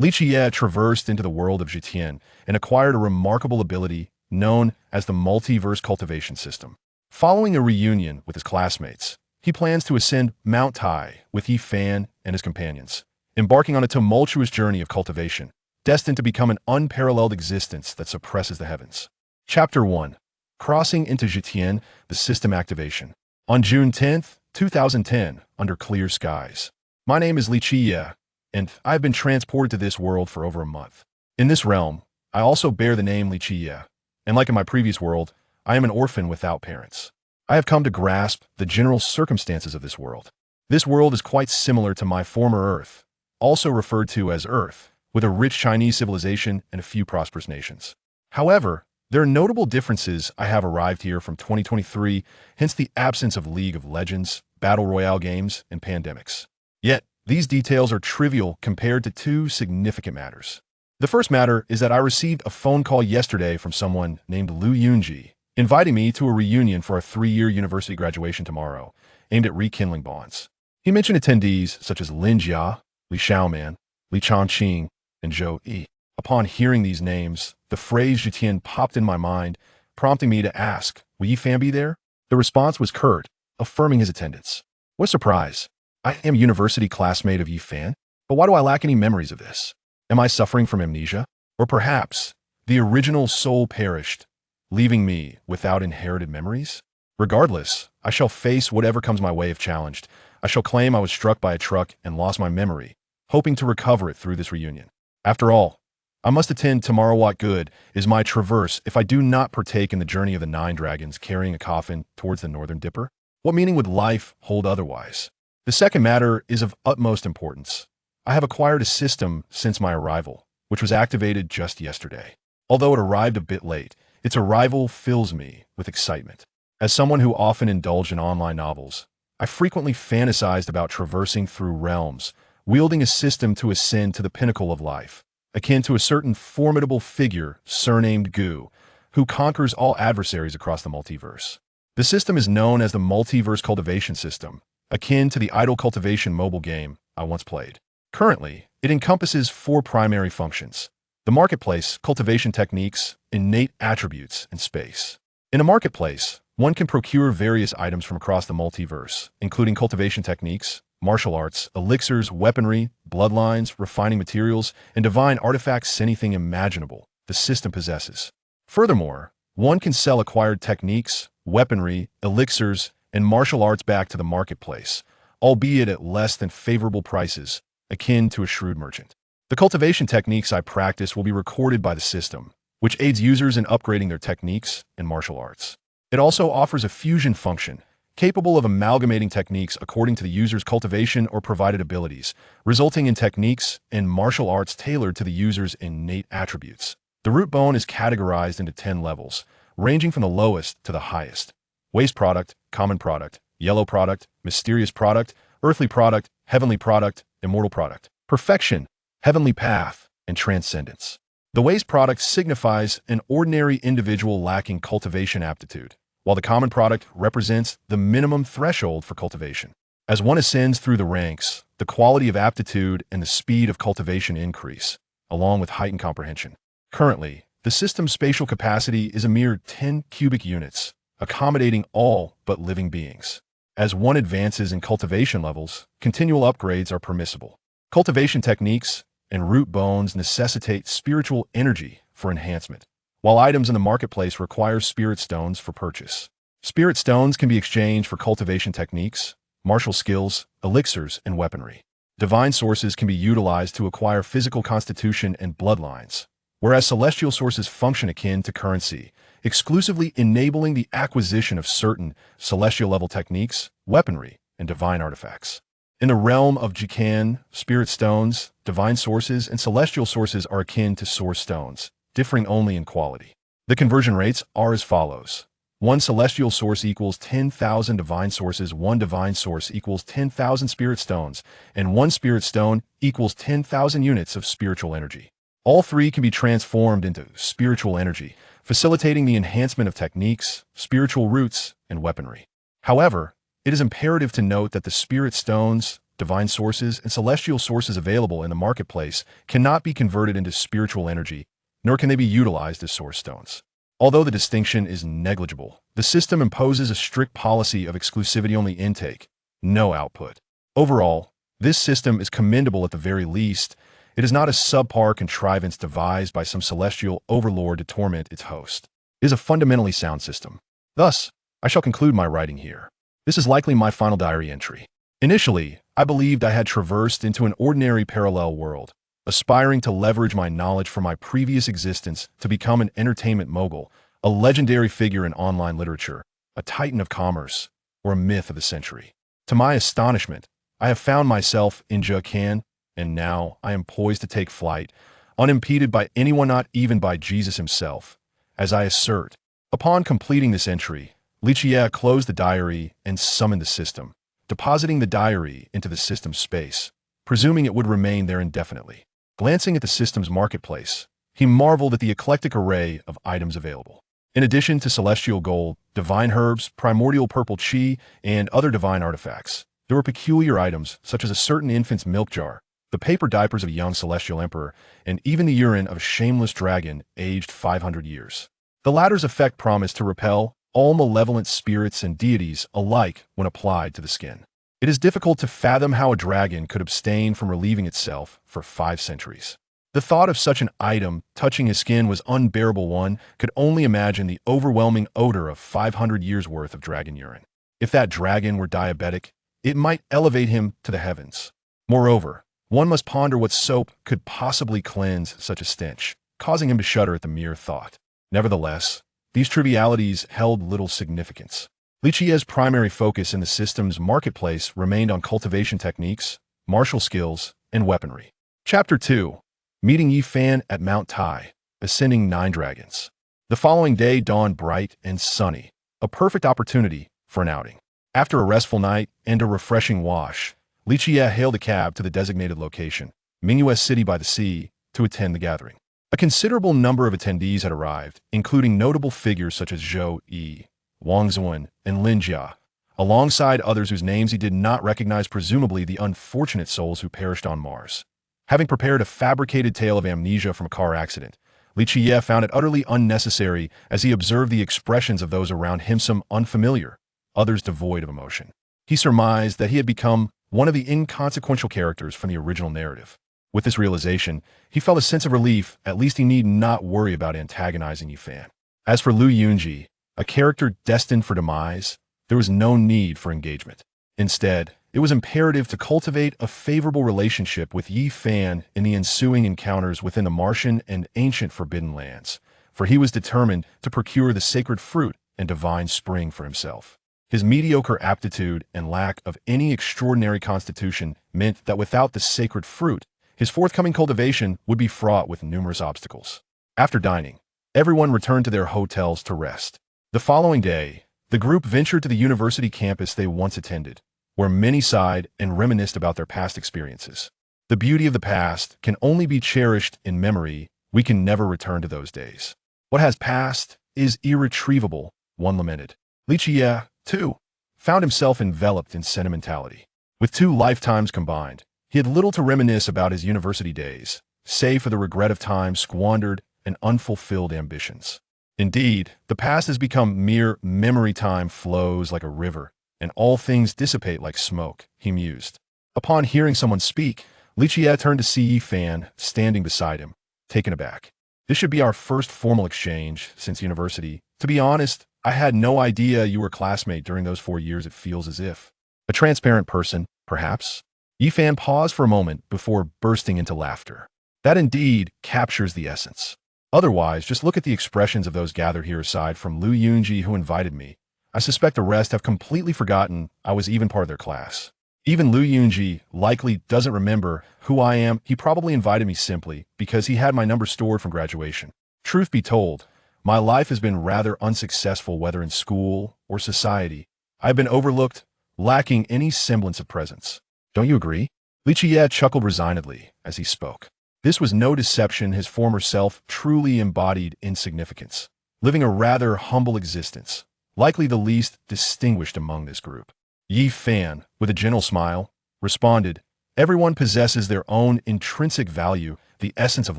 Li Qiyeh traversed into the world of Zhitian and acquired a remarkable ability known as the Multiverse Cultivation System. Following a reunion with his classmates, he plans to ascend Mount Tai with Yi Fan and his companions, embarking on a tumultuous journey of cultivation, destined to become an unparalleled existence that suppresses the heavens. Chapter 1. Crossing into Zhitian, the System Activation. On June 10, 2010, under clear skies. My name is Li Qiyeh, and I've been transported to this world for over a month. In this realm, I also bear the name Li Qiyeh, and like in my previous world, I am an orphan without parents. I have come to grasp the general circumstances of this world. This world is quite similar to my former Earth, also referred to as Earth, with a rich Chinese civilization and a few prosperous nations. However, there are notable differences. I have arrived here from 2023, hence the absence of League of Legends, Battle Royale games, and pandemics. Yet, these details are trivial compared to two significant matters. The first matter is that I received a phone call yesterday from someone named Lu Yunji, inviting me to a reunion for a 3-year university graduation tomorrow, aimed at rekindling bonds. He mentioned attendees such as Lin Jia, Li Xiaoman, Li Changqing, and Zhou Yi. Upon hearing these names, the phrase Zhitian popped in my mind, prompting me to ask, will Yi Fan be there? The response was curt, affirming his attendance. What a surprise! I am a university classmate of Yi Fan, but why do I lack any memories of this? Am I suffering from amnesia? Or perhaps, the original soul perished, leaving me without inherited memories? Regardless, I shall face whatever comes my way if challenged. I shall claim I was struck by a truck and lost my memory, hoping to recover it through this reunion. After all, I must attend tomorrow. What good is my traverse if I do not partake in the journey of the 9 dragons carrying a coffin towards the northern dipper? What meaning would life hold otherwise? The second matter is of utmost importance. I have acquired a system since my arrival, which was activated just yesterday. Although it arrived a bit late, its arrival fills me with excitement. As someone who often indulged in online novels, I frequently fantasized about traversing through realms, wielding a system to ascend to the pinnacle of life, akin to a certain formidable figure surnamed Gu, who conquers all adversaries across the multiverse. The system is known as the Multiverse Cultivation System, akin to the idle cultivation mobile game I once played. Currently, it encompasses 4 primary functions: the marketplace, cultivation techniques, innate attributes, and space. In a marketplace, one can procure various items from across the multiverse, including cultivation techniques, martial arts, elixirs, weaponry, bloodlines, refining materials, and divine artifacts. Anything imaginable the system possesses. Furthermore, one can sell acquired techniques, weaponry, elixirs, and martial arts back to the marketplace, albeit at less than favorable prices, akin to a shrewd merchant. The cultivation techniques I practice will be recorded by the system, which aids users in upgrading their techniques and martial arts. It also offers a fusion function, capable of amalgamating techniques according to the user's cultivation or provided abilities, resulting in techniques and martial arts tailored to the user's innate attributes. The root bone is categorized into 10 levels, ranging from the lowest to the highest: waste product, common product, yellow product, mysterious product, earthly product, heavenly product, immortal product, perfection, heavenly path, and transcendence. The waste product signifies an ordinary individual lacking cultivation aptitude, while the common product represents the minimum threshold for cultivation. As one ascends through the ranks, the quality of aptitude and the speed of cultivation increase, along with heightened comprehension. Currently, the system's spatial capacity is a mere 10 cubic units, accommodating all but living beings. As one advances in cultivation levels, continual upgrades are permissible. Cultivation techniques and root bones necessitate spiritual energy for enhancement, while items in the marketplace require spirit stones for purchase. Spirit stones can be exchanged for cultivation techniques, martial skills, elixirs, and weaponry. Divine sources can be utilized to acquire physical constitution and bloodlines, whereas celestial sources function akin to currency, exclusively enabling the acquisition of certain celestial-level techniques, weaponry, and divine artifacts. In the realm of Jikan, spirit stones, divine sources, and celestial sources are akin to source stones, differing only in quality. The conversion rates are as follows. 1 celestial source equals 10,000 divine sources, 1 divine source equals 10,000 spirit stones, and 1 spirit stone equals 10,000 units of spiritual energy. All 3 can be transformed into spiritual energy, facilitating the enhancement of techniques, spiritual roots, and weaponry. However, it is imperative to note that the spirit stones, divine sources, and celestial sources available in the marketplace cannot be converted into spiritual energy, nor can they be utilized as source stones. Although the distinction is negligible, the system imposes a strict policy of exclusivity-only intake, no output. Overall, this system is commendable at the very least. It is not a subpar contrivance devised by some celestial overlord to torment its host. It is a fundamentally sound system. Thus, I shall conclude my writing here. This is likely my final diary entry. Initially, I believed I had traversed into an ordinary parallel world, aspiring to leverage my knowledge from my previous existence to become an entertainment mogul, a legendary figure in online literature, a titan of commerce, or a myth of the century. To my astonishment, I have found myself in Japan, and now I am poised to take flight, unimpeded by anyone, not even by Jesus himself, as I assert. Upon completing this entry, Li Qiyeh closed the diary and summoned the system, depositing the diary into the system's space, presuming it would remain there indefinitely. Glancing at the system's marketplace, he marveled at the eclectic array of items available. In addition to celestial gold, divine herbs, primordial purple qi, and other divine artifacts, there were peculiar items such as a certain infant's milk jar, the paper diapers of a young celestial emperor, and even the urine of a shameless dragon aged 500 years. The latter's effect promised to repel all malevolent spirits and deities alike when applied to the skin. It is difficult to fathom how a dragon could abstain from relieving itself for 5 centuries. The thought of such an item touching his skin was unbearable. One could only imagine the overwhelming odor of 500 years' worth of dragon urine. If that dragon were diabetic, it might elevate him to the heavens. Moreover, one must ponder what soap could possibly cleanse such a stench, causing him to shudder at the mere thought. Nevertheless, these trivialities held little significance. Li Qiyeh's primary focus in the system's marketplace remained on cultivation techniques, martial skills, and weaponry. Chapter 2. Meeting Yi Fan at Mount Tai, Ascending 9 Dragons. The following day dawned bright and sunny, a perfect opportunity for an outing. After a restful night and a refreshing wash, Li Qiyeh hailed a cab to the designated location, Mingyue City by the Sea, to attend the gathering. A considerable number of attendees had arrived, including notable figures such as Zhou Yi, Wang Zuan, and Lin Jia, alongside others whose names he did not recognize, presumably the unfortunate souls who perished on Mars. Having prepared a fabricated tale of amnesia from a car accident, Li Qiyeh found it utterly unnecessary as he observed the expressions of those around him, some unfamiliar, others devoid of emotion. He surmised that he had become one of the inconsequential characters from the original narrative. With this realization, he felt a sense of relief. At least he need not worry about antagonizing Yi Fan. As for Lu Yunji, a character destined for demise, there was no need for engagement. Instead, it was imperative to cultivate a favorable relationship with Yi Fan in the ensuing encounters within the Martian and ancient Forbidden Lands, for he was determined to procure the sacred fruit and divine spring for himself. His mediocre aptitude and lack of any extraordinary constitution meant that without the sacred fruit, his forthcoming cultivation would be fraught with numerous obstacles. After dining, everyone returned to their hotels to rest. The following day, the group ventured to the university campus they once attended, where many sighed and reminisced about their past experiences. The beauty of the past can only be cherished in memory. We can never return to those days. What has passed is irretrievable, one lamented. Li Qiyeh, too, found himself enveloped in sentimentality. With 2 lifetimes combined, he had little to reminisce about his university days, save for the regret of time squandered and unfulfilled ambitions. Indeed, the past has become mere memory. Time flows like a river, and all things dissipate like smoke, he mused. Upon hearing someone speak, Li Qiyeh turned to see Yi Fan standing beside him, taken aback. This should be our first formal exchange since university. To be honest, I had no idea you were a classmate during those 4 years. It feels as if. A transparent person, perhaps? Yi Fan paused for a moment before bursting into laughter. That indeed captures the essence. Otherwise, just look at the expressions of those gathered here aside from Lu Yunji, who invited me. I suspect the rest have completely forgotten I was even part of their class. Even Lu Yunji likely doesn't remember who I am. He probably invited me simply because he had my number stored from graduation. Truth be told, my life has been rather unsuccessful, whether in school or society. I've been overlooked, lacking any semblance of presence. Don't you agree? Li Qiyeh chuckled resignedly as he spoke. This was no deception. His former self truly embodied insignificance, living a rather humble existence, likely the least distinguished among this group. Yi Fan, with a gentle smile, responded, "Everyone possesses their own intrinsic value. The essence of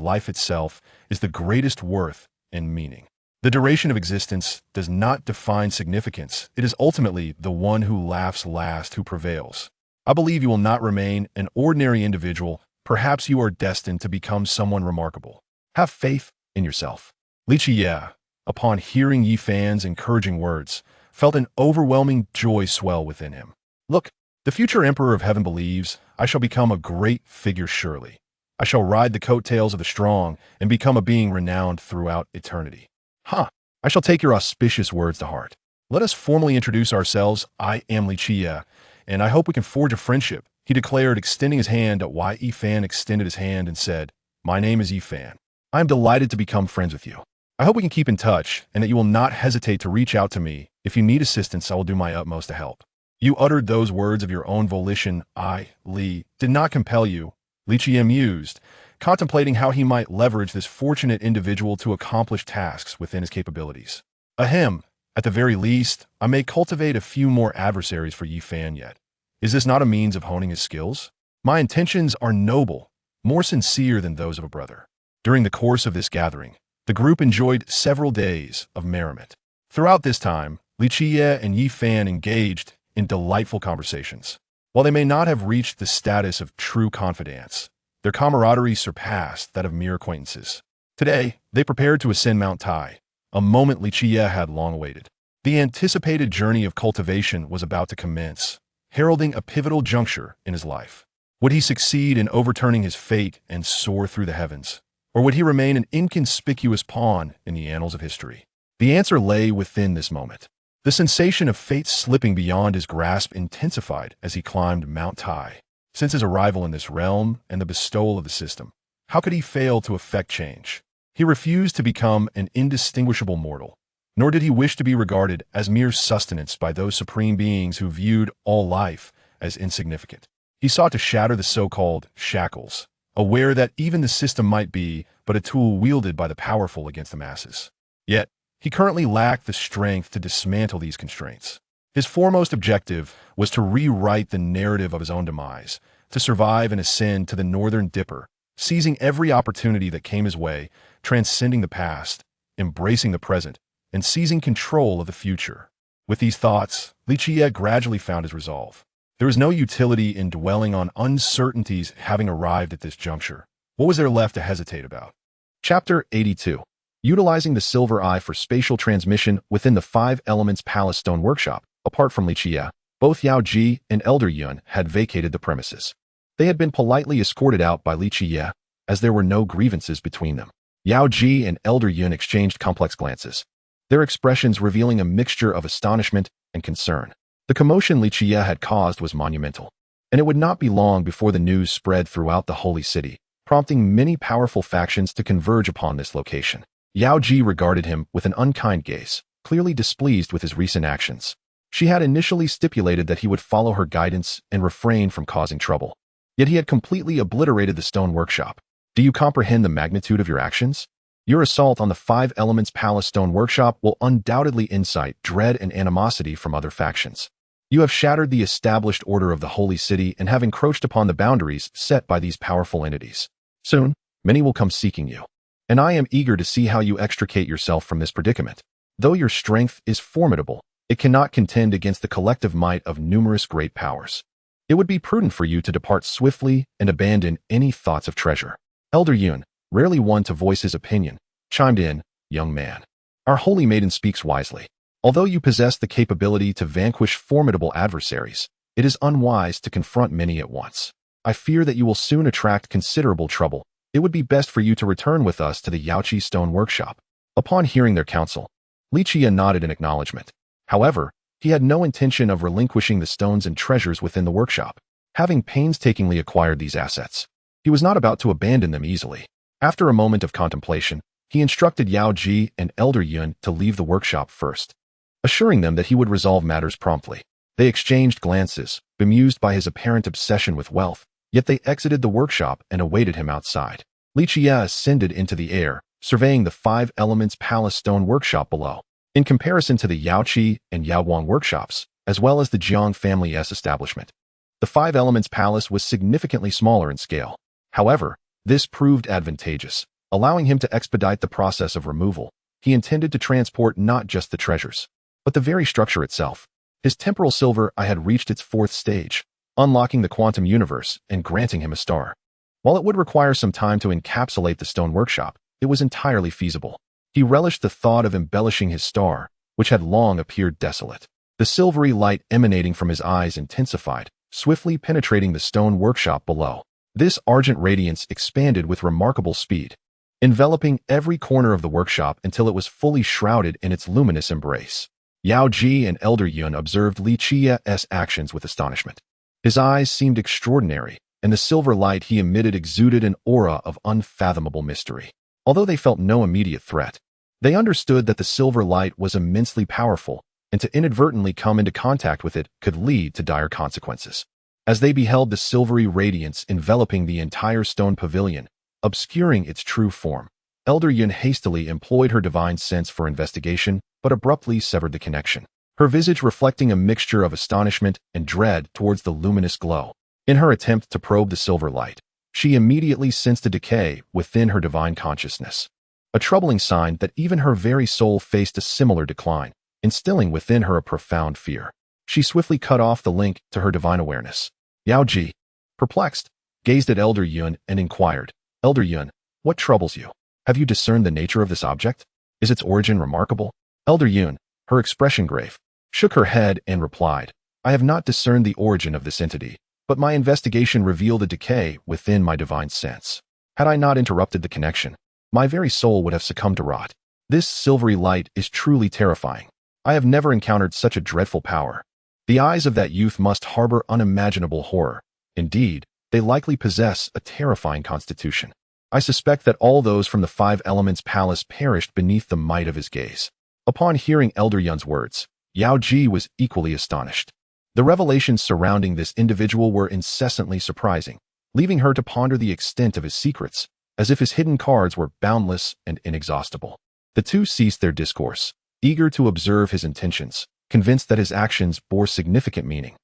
life itself is the greatest worth and meaning. The duration of existence does not define significance. It is ultimately the one who laughs last who prevails. I believe you will not remain an ordinary individual. Perhaps you are destined to become someone remarkable. Have faith in yourself." Li Qiyeh, upon hearing Yi Fan's encouraging words, felt an overwhelming joy swell within him. "Look, the future Emperor of Heaven believes I shall become a great figure surely. I shall ride the coattails of the strong and become a being renowned throughout eternity. I shall take your auspicious words to heart. Let us formally introduce ourselves. I am Li Qiyeh, and I hope we can forge a friendship," he declared, extending his hand at Yi. Yi Fan extended his hand and said, "My name is Yi Fan. I am delighted to become friends with you. I hope we can keep in touch and that you will not hesitate to reach out to me. If you need assistance, I will do my utmost to help." "You uttered those words of your own volition. Li, did not compel you," Li Qiyeh mused, contemplating how he might leverage this fortunate individual to accomplish tasks within his capabilities. "Ahem, at the very least, I may cultivate a few more adversaries for Yi Fan yet. Is this not a means of honing his skills? My intentions are noble, more sincere than those of a brother." During the course of this gathering, the group enjoyed several days of merriment. Throughout this time, Li Qiyeh and Yi Fan engaged in delightful conversations. While they may not have reached the status of true confidants, their camaraderie surpassed that of mere acquaintances. Today, they prepared to ascend Mount Tai, a moment Li Qiyeh had long awaited. The anticipated journey of cultivation was about to commence, heralding a pivotal juncture in his life. Would he succeed in overturning his fate and soar through the heavens? Or would he remain an inconspicuous pawn in the annals of history? The answer lay within this moment. The sensation of fate slipping beyond his grasp intensified as he climbed Mount Tai. Since his arrival in this realm and the bestowal of the system, how could he fail to effect change? He refused to become an indistinguishable mortal, nor did he wish to be regarded as mere sustenance by those supreme beings who viewed all life as insignificant. He sought to shatter the so-called shackles, aware that even the system might be but a tool wielded by the powerful against the masses. Yet, he currently lacked the strength to dismantle these constraints. His foremost objective was to rewrite the narrative of his own demise, to survive and ascend to the Northern Dipper, seizing every opportunity that came his way, transcending the past, embracing the present, and seizing control of the future. With these thoughts, Li Qiyeh gradually found his resolve. There was no utility in dwelling on uncertainties having arrived at this juncture. What was there left to hesitate about? Chapter 82. Utilizing the Silver Eye for spatial transmission within the Five Elements Palace Stone Workshop. Apart from Li Qiyeh, both Yao Ji and Elder Yun had vacated the premises. They had been politely escorted out by Li Qiyeh, as there were no grievances between them. Yao Ji and Elder Yun exchanged complex glances, their expressions revealing a mixture of astonishment and concern. The commotion Li Qiyeh had caused was monumental, and it would not be long before the news spread throughout the holy city, prompting many powerful factions to converge upon this location. Yao Ji regarded him with an unkind gaze, clearly displeased with his recent actions. She had initially stipulated that he would follow her guidance and refrain from causing trouble. Yet he had completely obliterated the stone workshop. Do you comprehend the magnitude of your actions? Your assault on the Five Elements Palace Stone Workshop will undoubtedly incite dread and animosity from other factions. You have shattered the established order of the holy city and have encroached upon the boundaries set by these powerful entities. Soon, many will come seeking you, and I am eager to see how you extricate yourself from this predicament. Though your strength is formidable, it cannot contend against the collective might of numerous great powers. It would be prudent for you to depart swiftly and abandon any thoughts of treasure. Elder Yun, rarely one to voice his opinion, chimed in, "Young man, our holy maiden speaks wisely. Although you possess the capability to vanquish formidable adversaries, it is unwise to confront many at once. I fear that you will soon attract considerable trouble. It would be best for you to return with us to the Yaoqi Stone Workshop." Upon hearing their counsel, Li Qiyeh nodded in acknowledgement. However, he had no intention of relinquishing the stones and treasures within the workshop. Having painstakingly acquired these assets, he was not about to abandon them easily. After a moment of contemplation, he instructed Yao Ji and Elder Yun to leave the workshop first, assuring them that he would resolve matters promptly. They exchanged glances, bemused by his apparent obsession with wealth, yet they exited the workshop and awaited him outside. Li Qiyeh ascended into the air, surveying the Five Elements Palace Stone Workshop below. In comparison to the Yaoqi and Yaoguang workshops, as well as the Jiang family's establishment, The Five Elements Palace was significantly smaller in scale. However, this proved advantageous, allowing him to expedite the process of removal. He intended to transport not just the treasures, but the very structure itself. His temporal silver eye had reached its fourth stage, unlocking the quantum universe and granting him a star. While it would require some time to encapsulate the stone workshop, it was entirely feasible. He relished the thought of embellishing his star, which had long appeared desolate. The silvery light emanating from his eyes intensified, swiftly penetrating the stone workshop below. This argent radiance expanded with remarkable speed, enveloping every corner of the workshop until it was fully shrouded in its luminous embrace. Yao Ji and Elder Yun observed Li Qiyeh's actions with astonishment. His eyes seemed extraordinary, and the silver light he emitted exuded an aura of unfathomable mystery. Although they felt no immediate threat, they understood that the silver light was immensely powerful, and to inadvertently come into contact with it could lead to dire consequences. As they beheld the silvery radiance enveloping the entire stone pavilion, obscuring its true form, Elder Yun hastily employed her divine sense for investigation, but abruptly severed the connection, her visage reflecting a mixture of astonishment and dread towards the luminous glow. In her attempt to probe the silver light, she immediately sensed a decay within her divine consciousness, a troubling sign that even her very soul faced a similar decline, instilling within her a profound fear. She swiftly cut off the link to her divine awareness. Yao Ji, perplexed, gazed at Elder Yun and inquired, "Elder Yun, what troubles you? Have you discerned the nature of this object? Is its origin remarkable?" Elder Yun, her expression grave, shook her head and replied, "I have not discerned the origin of this entity, but my investigation revealed a decay within my divine sense. Had I not interrupted the connection, my very soul would have succumbed to rot. This silvery light is truly terrifying. I have never encountered such a dreadful power. The eyes of that youth must harbor unimaginable horror. Indeed, they likely possess a terrifying constitution. I suspect that all those from the Five Elements Palace perished beneath the might of his gaze." Upon hearing Elder Yun's words, Yao Ji was equally astonished. The revelations surrounding this individual were incessantly surprising, leaving her to ponder the extent of his secrets, as if his hidden cards were boundless and inexhaustible. The two ceased their discourse, eager to observe his intentions, convinced that his actions bore significant meaning,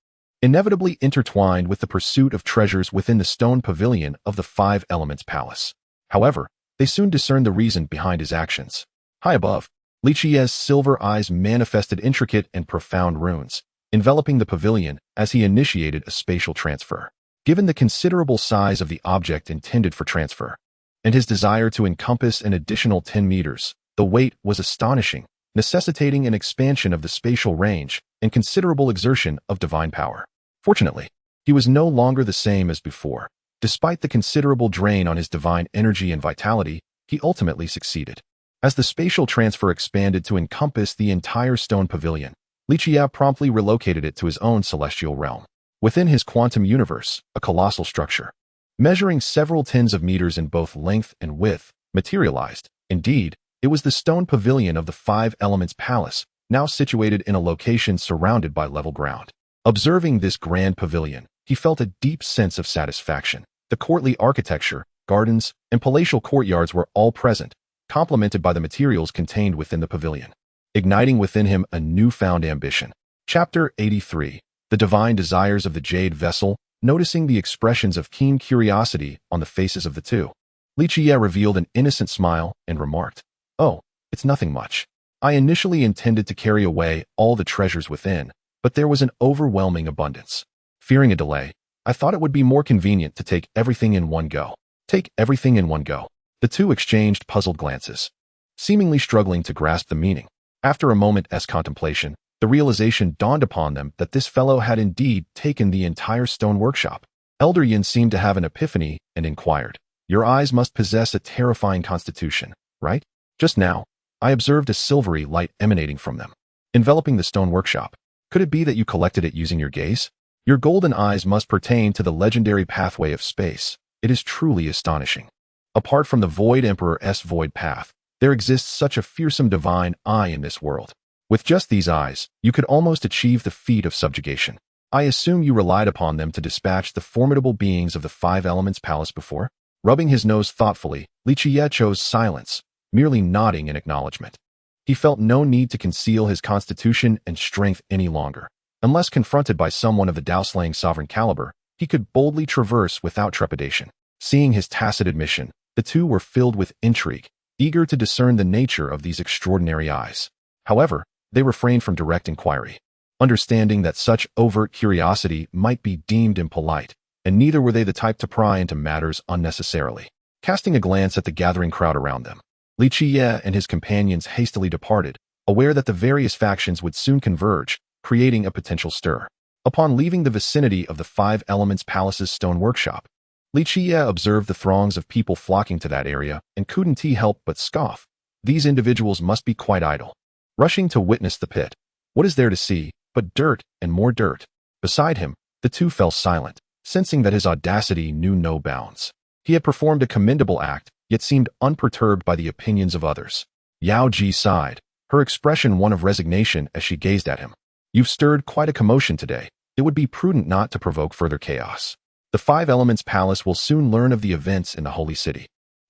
inevitably intertwined with the pursuit of treasures within the stone pavilion of the Five Elements Palace. However, they soon discerned the reason behind his actions. High above, Li Qiyeh's silver eyes manifested intricate and profound runes, enveloping the pavilion as he initiated a spatial transfer. Given the considerable size of the object intended for transfer, and his desire to encompass an additional 10 meters, the weight was astonishing, necessitating an expansion of the spatial range and considerable exertion of divine power. Fortunately, he was no longer the same as before. Despite the considerable drain on his divine energy and vitality, he ultimately succeeded. As the spatial transfer expanded to encompass the entire stone pavilion, Li Qiyeh promptly relocated it to his own celestial realm. Within his quantum universe, a colossal structure, measuring several tens of meters in both length and width, materialized. Indeed, it was the stone pavilion of the Five Elements Palace, now situated in a location surrounded by level ground. Observing this grand pavilion, he felt a deep sense of satisfaction. The courtly architecture, gardens, and palatial courtyards were all present, complemented by the materials contained within the pavilion, igniting within him a newfound ambition. Chapter 83. The Divine Desires of the Jade Vessel. Noticing the expressions of keen curiosity on the faces of the two, Li Qiyeh revealed an innocent smile and remarked, "Oh, it's nothing much. I initially intended to carry away all the treasures within, but there was an overwhelming abundance. Fearing a delay, I thought it would be more convenient to take everything in one go." Take everything in one go. The two exchanged puzzled glances, seemingly struggling to grasp the meaning. After a moment's contemplation, the realization dawned upon them that this fellow had indeed taken the entire stone workshop. Elder Yin seemed to have an epiphany and inquired, "Your eyes must possess a terrifying constitution, right? Just now, I observed a silvery light emanating from them, enveloping the stone workshop. Could it be that you collected it using your gaze? Your golden eyes must pertain to the legendary pathway of space. It is truly astonishing. Apart from the Void Emperor's void path, there exists such a fearsome divine eye in this world. With just these eyes, you could almost achieve the feat of subjugation. I assume you relied upon them to dispatch the formidable beings of the Five Elements Palace before?" Rubbing his nose thoughtfully, Li Qiyeh chose silence, merely nodding in acknowledgement. He felt no need to conceal his constitution and strength any longer. Unless confronted by someone of the Dao-slaying sovereign caliber, he could boldly traverse without trepidation. Seeing his tacit admission, the two were filled with intrigue, eager to discern the nature of these extraordinary eyes. However, they refrained from direct inquiry, understanding that such overt curiosity might be deemed impolite, and neither were they the type to pry into matters unnecessarily. Casting a glance at the gathering crowd around them, Li Qiyeh and his companions hastily departed, aware that the various factions would soon converge, creating a potential stir. Upon leaving the vicinity of the Five Elements Palace's stone workshop, Li Qiyeh observed the throngs of people flocking to that area and couldn't help but scoff. These individuals must be quite idle. Rushing to witness the pit, what is there to see but dirt and more dirt? Beside him, the two fell silent, sensing that his audacity knew no bounds. He had performed a commendable act, yet seemed unperturbed by the opinions of others. Yao Ji sighed, her expression one of resignation as she gazed at him. You've stirred quite a commotion today. It would be prudent not to provoke further chaos. The Five Elements Palace will soon learn of the events in the Holy City,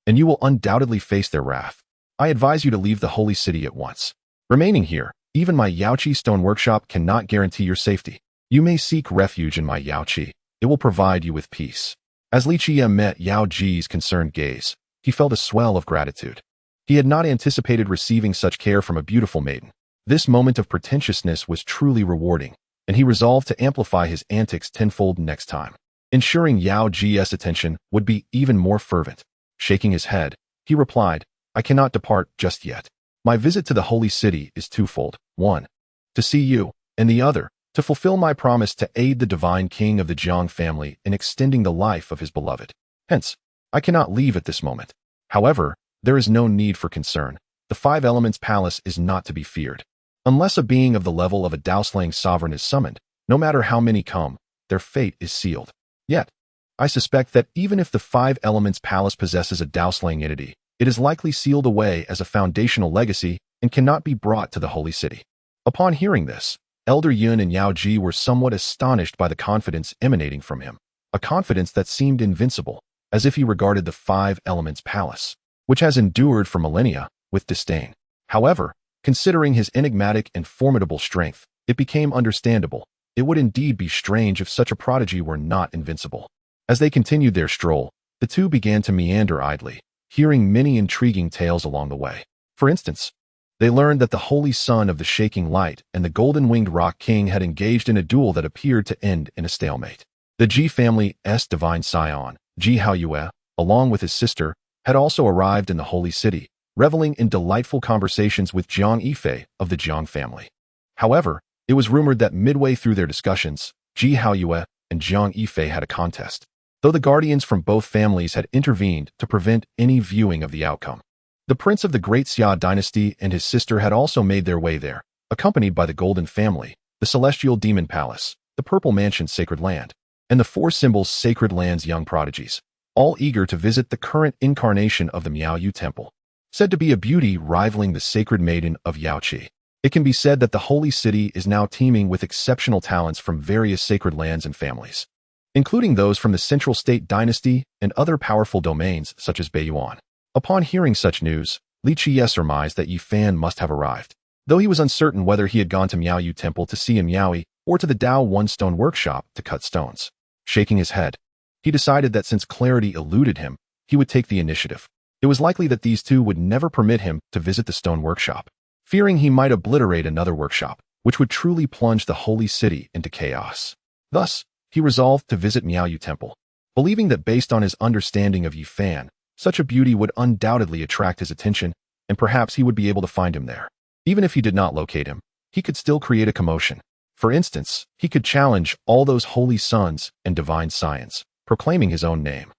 and you will undoubtedly face their wrath. I advise you to leave the Holy City at once. Remaining here, even my Yaoqi stone workshop cannot guarantee your safety. You may seek refuge in my Yaoqi. It will provide you with peace. As Li Qiyeh met Yao Ji's concerned gaze, he felt a swell of gratitude. He had not anticipated receiving such care from a beautiful maiden. This moment of pretentiousness was truly rewarding, and he resolved to amplify his antics tenfold next time, ensuring Yao Ji's attention would be even more fervent. Shaking his head, he replied, I cannot depart just yet. My visit to the Holy City is twofold. One, to see you, and the other, to fulfill my promise to aid the divine king of the Jiang family in extending the life of his beloved. Hence, I cannot leave at this moment. However, there is no need for concern. The Five Elements Palace is not to be feared. Unless a being of the level of a Dao-slaying sovereign is summoned, no matter how many come, their fate is sealed. Yet, I suspect that even if the Five Elements Palace possesses a Dao-slaying entity, it is likely sealed away as a foundational legacy and cannot be brought to the Holy City. Upon hearing this, Elder Yun and Yao Ji were somewhat astonished by the confidence emanating from him, a confidence that seemed invincible, as if he regarded the Five Elements Palace, which has endured for millennia, with disdain. However, considering his enigmatic and formidable strength, it became understandable. It would indeed be strange if such a prodigy were not invincible. As they continued their stroll, the two began to meander idly, hearing many intriguing tales along the way. For instance, they learned that the Holy Son of the Shaking Light and the Golden-Winged Rock King had engaged in a duel that appeared to end in a stalemate. The Ji family's divine scion, Ji Haoyue, along with his sister, had also arrived in the Holy City, reveling in delightful conversations with Jiang Yifei of the Jiang family. However, it was rumored that midway through their discussions, Ji Haoyue and Jiang Yifei had a contest, though the guardians from both families had intervened to prevent any viewing of the outcome. The prince of the Great Xia dynasty and his sister had also made their way there, accompanied by the Golden Family, the Celestial Demon Palace, the Purple Mansion's Sacred Land, and the Four Symbols Sacred Land's young prodigies, all eager to visit the current incarnation of the Miaoyu Temple, said to be a beauty rivaling the Sacred Maiden of Yaoqi. It can be said that the Holy City is now teeming with exceptional talents from various sacred lands and families, including those from the Central State Dynasty and other powerful domains such as Beiyuan. Upon hearing such news, Li Qiyeh surmised that Yi Fan must have arrived, though he was uncertain whether he had gone to Miaoyu Temple to see Miaoyi or to the Dao One Stone Workshop to cut stones. Shaking his head, he decided that since clarity eluded him, he would take the initiative. It was likely that these two would never permit him to visit the stone workshop, fearing he might obliterate another workshop, which would truly plunge the Holy City into chaos. Thus, he resolved to visit Miaoyu Temple, believing that based on his understanding of Yi Fan, such a beauty would undoubtedly attract his attention, and perhaps he would be able to find him there. Even if he did not locate him, he could still create a commotion. For instance, he could challenge all those holy sons and divine science, proclaiming his own name,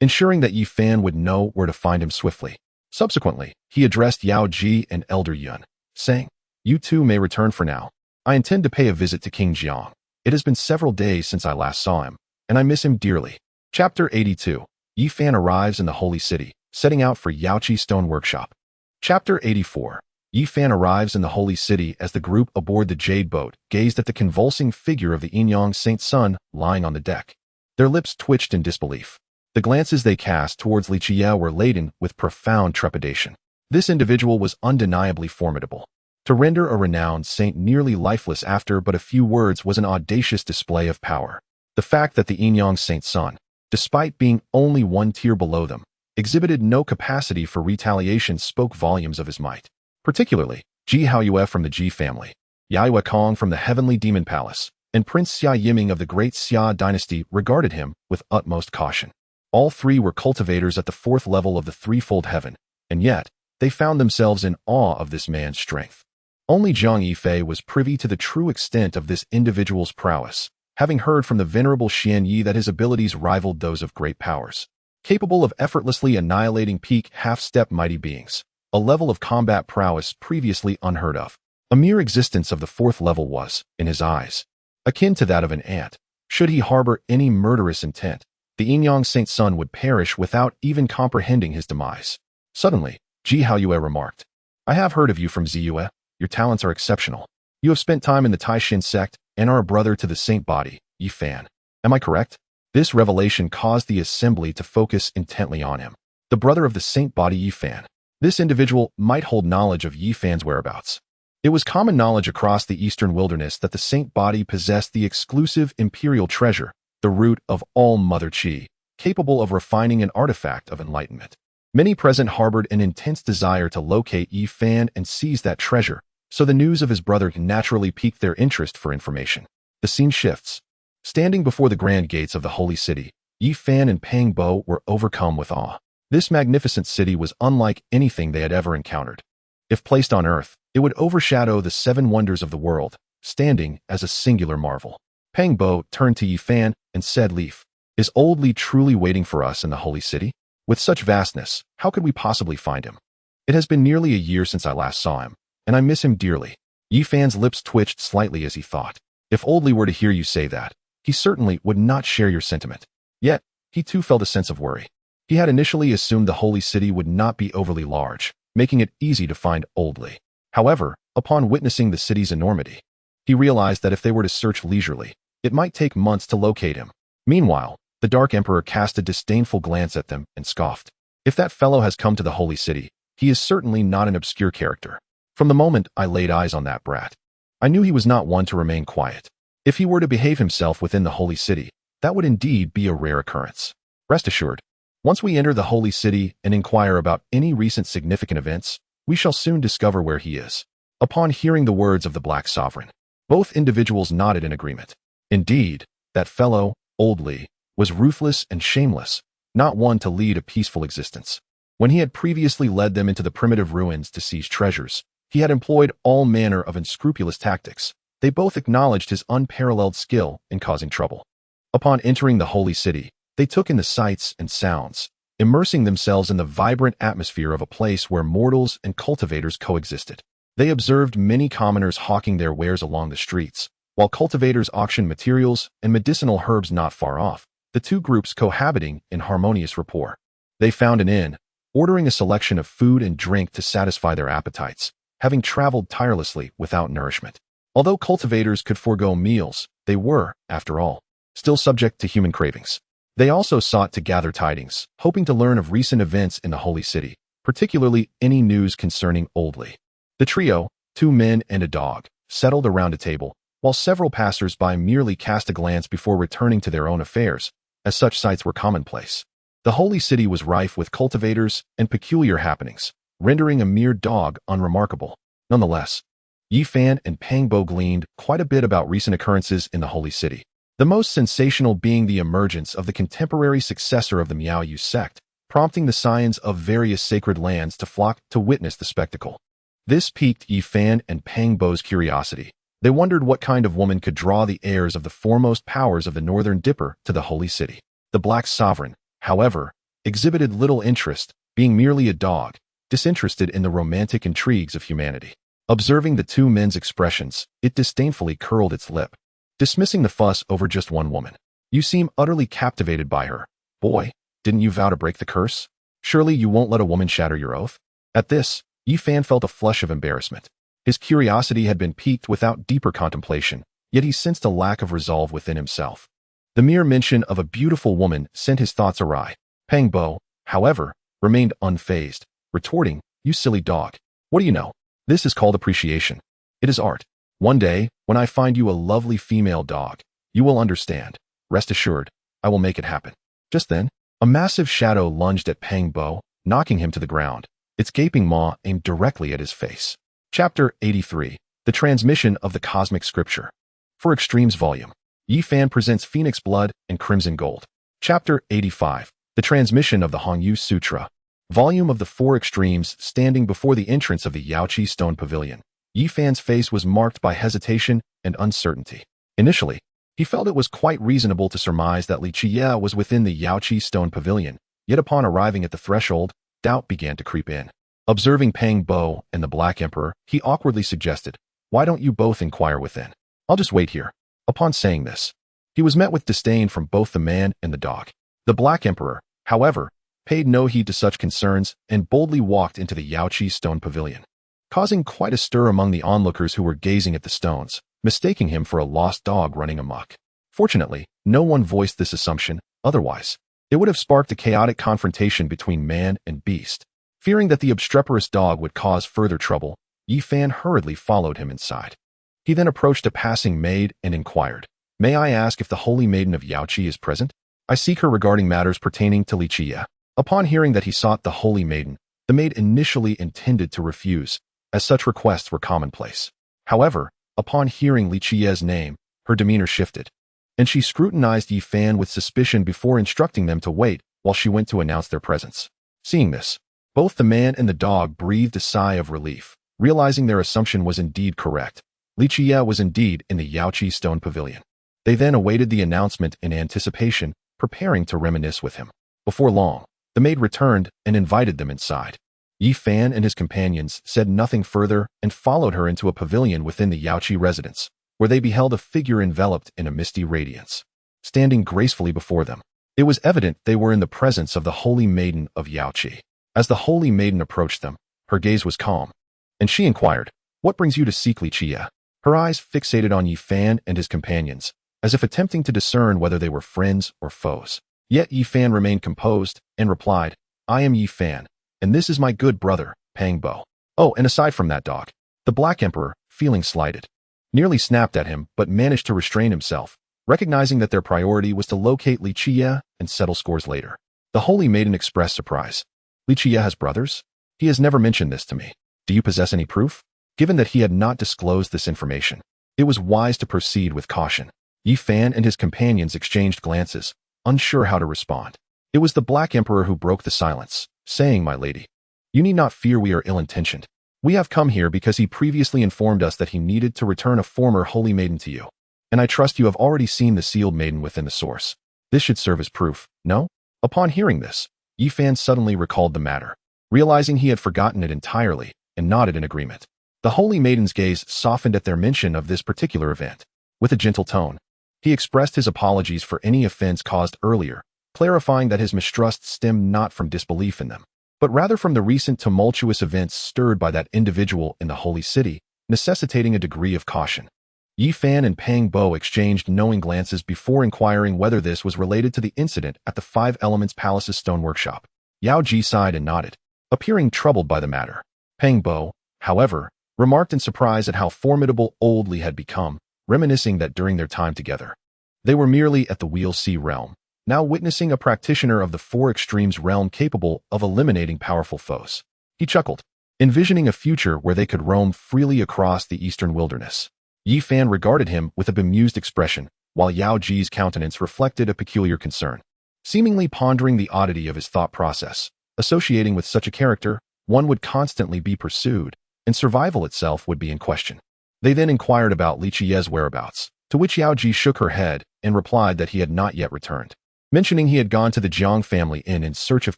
ensuring that Yi Fan would know where to find him swiftly. Subsequently, he addressed Yao Ji and Elder Yun, saying, You two may return for now. I intend to pay a visit to King Jiang. It has been several days since I last saw him, and I miss him dearly. Chapter 82. Yi Fan arrives in the Holy City, setting out for Yaoqi Stone Workshop. Chapter 84. Yi Fan arrives in the Holy City as the group aboard the Jade Boat gazed at the convulsing figure of the Yinyang Saint Sun lying on the deck. Their lips twitched in disbelief. The glances they cast towards Li Qiyeh were laden with profound trepidation. This individual was undeniably formidable. To render a renowned saint nearly lifeless after but a few words was an audacious display of power. The fact that the Inyang saint's son, despite being only one tier below them, exhibited no capacity for retaliation spoke volumes of his might. Particularly, Ji Haoyue from the Ji family, Yue Kong from the Heavenly Demon Palace, and Prince Xia Yiming of the Great Xia dynasty regarded him with utmost caution. All three were cultivators at the fourth level of the threefold heaven, and yet, they found themselves in awe of this man's strength. Only Zhang Yifei was privy to the true extent of this individual's prowess, having heard from the venerable Xian Yi that his abilities rivaled those of great powers, capable of effortlessly annihilating peak half-step mighty beings, a level of combat prowess previously unheard of. A mere existence of the fourth level was, in his eyes, akin to that of an ant. Should he harbor any murderous intent, the Inyang saint's son would perish without even comprehending his demise. Suddenly, Ji Haoyue remarked, "I have heard of you from Ziyue. Your talents are exceptional. You have spent time in the Taishin sect and are a brother to the saint body, Yi Fan. Am I correct?" This revelation caused the assembly to focus intently on him. The brother of the saint body Yi Fan. This individual might hold knowledge of Yi Fan's whereabouts. It was common knowledge across the eastern wilderness that the saint body possessed the exclusive imperial treasure, the root of all Mother Qi, capable of refining an artifact of enlightenment. Many present harbored an intense desire to locate Yi Fan and seize that treasure, so the news of his brother naturally piqued their interest for information. The scene shifts. Standing before the grand gates of the holy city, Yi Fan and Pang Bo were overcome with awe. This magnificent city was unlike anything they had ever encountered. If placed on earth, it would overshadow the seven wonders of the world, standing as a singular marvel. Pang Bo turned to Yi Fan and said, "Leaf, is old Li truly waiting for us in the holy city? With such vastness, how could we possibly find him? It has been nearly a year since I last saw him, and I miss him dearly." Yi Fan's lips twitched slightly as he thought, if old Li were to hear you say that, he certainly would not share your sentiment. Yet, he too felt a sense of worry. He had initially assumed the holy city would not be overly large, making it easy to find old Li. However, upon witnessing the city's enormity, he realized that if they were to search leisurely, it might take months to locate him. Meanwhile, the Dark Emperor cast a disdainful glance at them and scoffed. "If that fellow has come to the holy city, he is certainly not an obscure character. From the moment I laid eyes on that brat, I knew he was not one to remain quiet. If he were to behave himself within the holy city, that would indeed be a rare occurrence. Rest assured, once we enter the holy city and inquire about any recent significant events, we shall soon discover where he is." Upon hearing the words of the Black Sovereign, both individuals nodded in agreement. Indeed, that fellow, old Li, was ruthless and shameless, not one to lead a peaceful existence. When he had previously led them into the primitive ruins to seize treasures, he had employed all manner of unscrupulous tactics. They both acknowledged his unparalleled skill in causing trouble. Upon entering the holy city, they took in the sights and sounds, immersing themselves in the vibrant atmosphere of a place where mortals and cultivators coexisted. They observed many commoners hawking their wares along the streets, while cultivators auctioned materials and medicinal herbs not far off, the two groups cohabiting in harmonious rapport. They found an inn, ordering a selection of food and drink to satisfy their appetites, having traveled tirelessly without nourishment. Although cultivators could forego meals, they were, after all, still subject to human cravings. They also sought to gather tidings, hoping to learn of recent events in the holy city, particularly any news concerning old Li. The trio, 2 men and a dog, settled around a table, while several passers-by merely cast a glance before returning to their own affairs, as such sights were commonplace. The holy city was rife with cultivators and peculiar happenings, rendering a mere dog unremarkable. Nonetheless, Yi Fan and Pang Bo gleaned quite a bit about recent occurrences in the holy city, the most sensational being the emergence of the contemporary successor of the Miao Yu sect, prompting the scions of various sacred lands to flock to witness the spectacle. This piqued Yi Fan and Pang Bo's curiosity. They wondered what kind of woman could draw the heirs of the foremost powers of the Northern Dipper to the holy city. The Black Sovereign, however, exhibited little interest, being merely a dog, disinterested in the romantic intrigues of humanity. Observing the 2 men's expressions, it disdainfully curled its lip, dismissing the fuss over just one woman. "You seem utterly captivated by her. Boy, didn't you vow to break the curse? Surely you won't let a woman shatter your oath?" At this, Yi Fan felt a flush of embarrassment. His curiosity had been piqued without deeper contemplation, yet he sensed a lack of resolve within himself. The mere mention of a beautiful woman sent his thoughts awry. Pang Bo, however, remained unfazed, retorting, "You silly dog. What do you know? This is called appreciation. It is art. One day, when I find you a lovely female dog, you will understand. Rest assured, I will make it happen. Just then, a massive shadow lunged at Peng Bo, knocking him to the ground, its gaping maw aimed directly at his face. Chapter 83. The Transmission of the Cosmic Scripture. For Extremes Volume. Yi Fan presents Phoenix Blood and Crimson Gold. Chapter 85. The Transmission of the Hongyu Sutra. Volume of the Four Extremes. Standing before the entrance of the Yaoqi Stone Pavilion, Yi Fan's face was marked by hesitation and uncertainty. Initially, he felt it was quite reasonable to surmise that Li Qiyeh was within the Yaoqi Stone Pavilion, yet upon arriving at the threshold, doubt began to creep in. Observing Peng Bo and the Black Emperor, he awkwardly suggested, "Why don't you both inquire within? I'll just wait here." Upon saying this, he was met with disdain from both the man and the dog. The Black Emperor, however, paid no heed to such concerns and boldly walked into the Yaoqi Stone Pavilion, causing quite a stir among the onlookers who were gazing at the stones, mistaking him for a lost dog running amok. Fortunately, no one voiced this assumption, otherwise, it would have sparked a chaotic confrontation between man and beast. Fearing that the obstreperous dog would cause further trouble, Yi Fan hurriedly followed him inside. He then approached a passing maid and inquired, "May I ask if the Holy Maiden of Yaoqi is present? I seek her regarding matters pertaining to Li Qiyeh." Upon hearing that he sought the Holy Maiden, the maid initially intended to refuse, as such requests were commonplace. However, upon hearing Li Qiyeh's name, her demeanor shifted, and she scrutinized Yi Fan with suspicion before instructing them to wait while she went to announce their presence. Seeing this, both the man and the dog breathed a sigh of relief, realizing their assumption was indeed correct. Li Qiyeh was indeed in the Yaoqi Stone Pavilion. They then awaited the announcement in anticipation, preparing to reminisce with him. Before long, the maid returned and invited them inside. Yi Fan and his companions said nothing further and followed her into a pavilion within the Yaoqi residence, where they beheld a figure enveloped in a misty radiance, standing gracefully before them. It was evident they were in the presence of the Holy Maiden of Yaoqi. As the Holy Maiden approached them, her gaze was calm, and she inquired, "What brings you to seek Li Qiyeh?" Her eyes fixated on Yi Fan and his companions, as if attempting to discern whether they were friends or foes. Yet Yi Fan remained composed and replied, "I am Yi Fan, and this is my good brother, Peng Bo. Oh, and aside from that dog." The Black Emperor, feeling slighted, nearly snapped at him but managed to restrain himself, recognizing that their priority was to locate Li Qiyeh and settle scores later. The Holy Maiden expressed surprise. "Li Qiyeh has brothers? He has never mentioned this to me. Do you possess any proof?" Given that he had not disclosed this information, it was wise to proceed with caution. Yi Fan and his companions exchanged glances, unsure how to respond. It was the Black Emperor who broke the silence, saying, "My lady, you need not fear we are ill-intentioned. We have come here because he previously informed us that he needed to return a former Holy Maiden to you, and I trust you have already seen the sealed maiden within the source. This should serve as proof, no?" Upon hearing this, Yi Fan suddenly recalled the matter, realizing he had forgotten it entirely, and nodded in agreement. The Holy Maiden's gaze softened at their mention of this particular event. With a gentle tone, he expressed his apologies for any offense caused earlier, clarifying that his mistrust stemmed not from disbelief in them, but rather from the recent tumultuous events stirred by that individual in the Holy City, necessitating a degree of caution. Yi Fan and Peng Bo exchanged knowing glances before inquiring whether this was related to the incident at the Five Elements Palace's stone workshop. Yao Ji sighed and nodded, appearing troubled by the matter. Peng Bo, however, remarked in surprise at how formidable old Li had become, reminiscing that during their time together, they were merely at the Wheel Sea realm, now witnessing a practitioner of the Four Extremes realm capable of eliminating powerful foes. He chuckled, envisioning a future where they could roam freely across the eastern wilderness. Yi Fan regarded him with a bemused expression, while Yao Ji's countenance reflected a peculiar concern, seemingly pondering the oddity of his thought process. Associating with such a character, one would constantly be pursued, and survival itself would be in question. They then inquired about Li Qiyeh's whereabouts, to which Yao Ji shook her head and replied that he had not yet returned, mentioning he had gone to the Jiang family inn in search of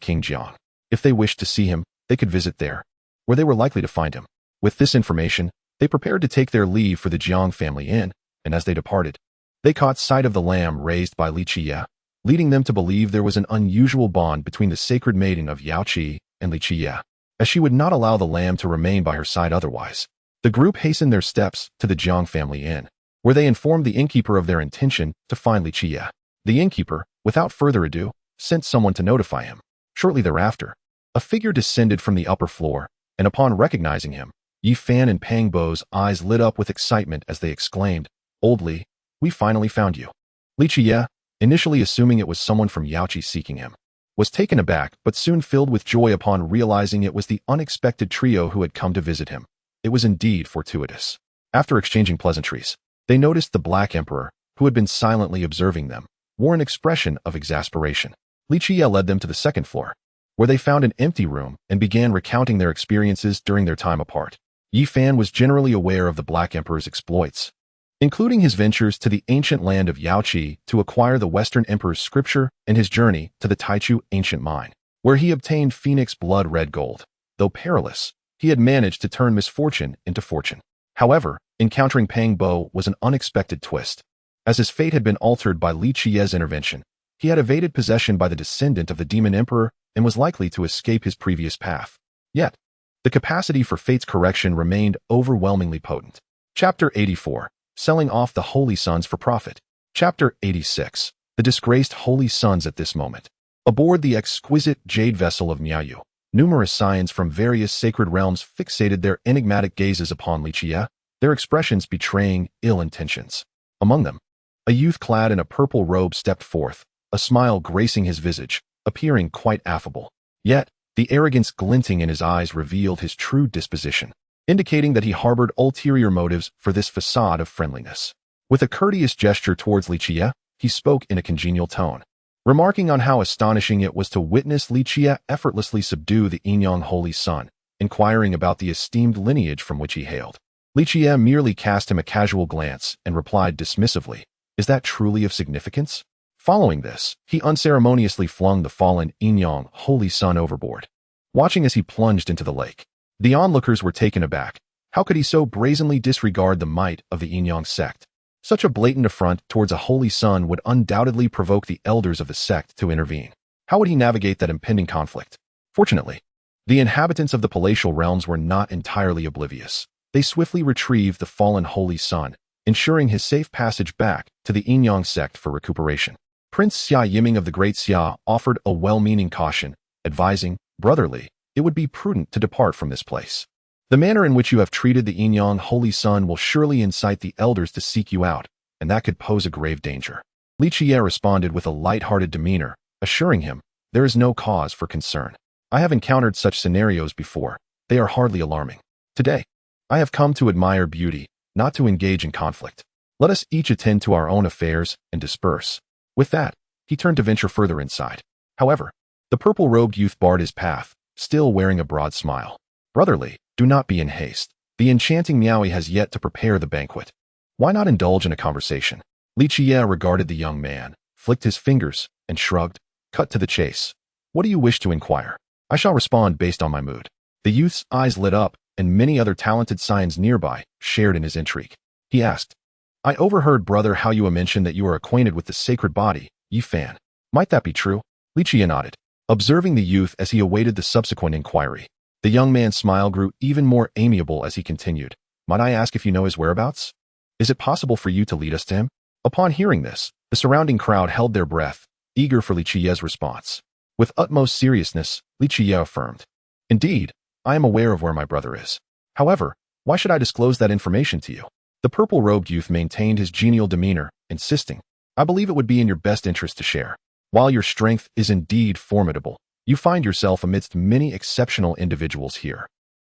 King Jiang. If they wished to see him, they could visit there, where they were likely to find him. With this information, they prepared to take their leave for the Jiang family inn, and as they departed, they caught sight of the lamb raised by Li Qiyeh, leading them to believe there was an unusual bond between the sacred maiden of Yaoqi and Li Qiyeh, as she would not allow the lamb to remain by her side otherwise. The group hastened their steps to the Jiang family inn, where they informed the innkeeper of their intention to find Li Qiyeh. The innkeeper, without further ado, sent someone to notify him. Shortly thereafter, a figure descended from the upper floor, and upon recognizing him, Yi Fan and Pang Bo's eyes lit up with excitement as they exclaimed, "Old Li, we finally found you." Li Qiyeh, initially assuming it was someone from Yaoqi seeking him, was taken aback but soon filled with joy upon realizing it was the unexpected trio who had come to visit him. It was indeed fortuitous. After exchanging pleasantries, they noticed the Black Emperor, who had been silently observing them, wore an expression of exasperation. Li Qiyeh led them to the second floor, where they found an empty room and began recounting their experiences during their time apart. Yi Fan was generally aware of the Black Emperor's exploits, including his ventures to the ancient land of Yaoqi to acquire the Western Emperor's scripture and his journey to the Taichu ancient mine, where he obtained Phoenix blood red gold. Though perilous, he had managed to turn misfortune into fortune. However, encountering Pang Bo was an unexpected twist. As his fate had been altered by Li Qiyeh's intervention, he had evaded possession by the descendant of the Demon Emperor and was likely to escape his previous path. Yet, the capacity for fate's correction remained overwhelmingly potent. Chapter 84. Selling off the Holy Sons for profit. Chapter 86. The disgraced Holy Sons at this moment. Aboard the exquisite jade vessel of Miaoyu, numerous scions from various sacred realms fixated their enigmatic gazes upon Li Qiyeh, their expressions betraying ill intentions. Among them, a youth clad in a purple robe stepped forth, a smile gracing his visage, appearing quite affable. Yet, the arrogance glinting in his eyes revealed his true disposition, indicating that he harbored ulterior motives for this facade of friendliness. With a courteous gesture towards Li Qiyeh, he spoke in a congenial tone, remarking on how astonishing it was to witness Li Qiyeh effortlessly subdue the Yinyang Holy Son, inquiring about the esteemed lineage from which he hailed. Li Qiyeh merely cast him a casual glance and replied dismissively, "Is that truly of significance?" Following this, he unceremoniously flung the fallen Yinyang Holy Son overboard. Watching as he plunged into the lake, the onlookers were taken aback. How could he so brazenly disregard the might of the Yinyang sect? Such a blatant affront towards a holy son would undoubtedly provoke the elders of the sect to intervene. How would he navigate that impending conflict? Fortunately, the inhabitants of the palatial realms were not entirely oblivious. They swiftly retrieved the fallen holy son, ensuring his safe passage back to the Yinyang sect for recuperation. Prince Xia Yiming of the Great Xia offered a well-meaning caution, advising, "Brotherly, it would be prudent to depart from this place. The manner in which you have treated the Yinyang Holy Son will surely incite the elders to seek you out, and that could pose a grave danger." Li Qiyeh responded with a light-hearted demeanor, assuring him, "There is no cause for concern. I have encountered such scenarios before. They are hardly alarming. Today, I have come to admire beauty, not to engage in conflict. Let us each attend to our own affairs and disperse." With that, he turned to venture further inside. However, the purple-robed youth barred his path, still wearing a broad smile. "Brotherly, do not be in haste. The enchanting Miaoyi has yet to prepare the banquet. Why not indulge in a conversation?" Li Qiyeh regarded the young man, flicked his fingers, and shrugged, cut to the chase. "What do you wish to inquire? I shall respond based on my mood." The youth's eyes lit up, and many other talented scions nearby shared in his intrigue. He asked, "I overheard, brother, how you mentioned that you are acquainted with the sacred body, Yi Fan. Might that be true?" Li Qiyeh nodded, observing the youth as he awaited the subsequent inquiry. The young man's smile grew even more amiable as he continued, "Might I ask if you know his whereabouts? Is it possible for you to lead us to him?" Upon hearing this, the surrounding crowd held their breath, eager for Li Qiyeh's response. With utmost seriousness, Li Qiyeh affirmed, "Indeed, I am aware of where my brother is. However, why should I disclose that information to you?" The purple-robed youth maintained his genial demeanor, insisting, "I believe it would be in your best interest to share. While your strength is indeed formidable, you find yourself amidst many exceptional individuals here.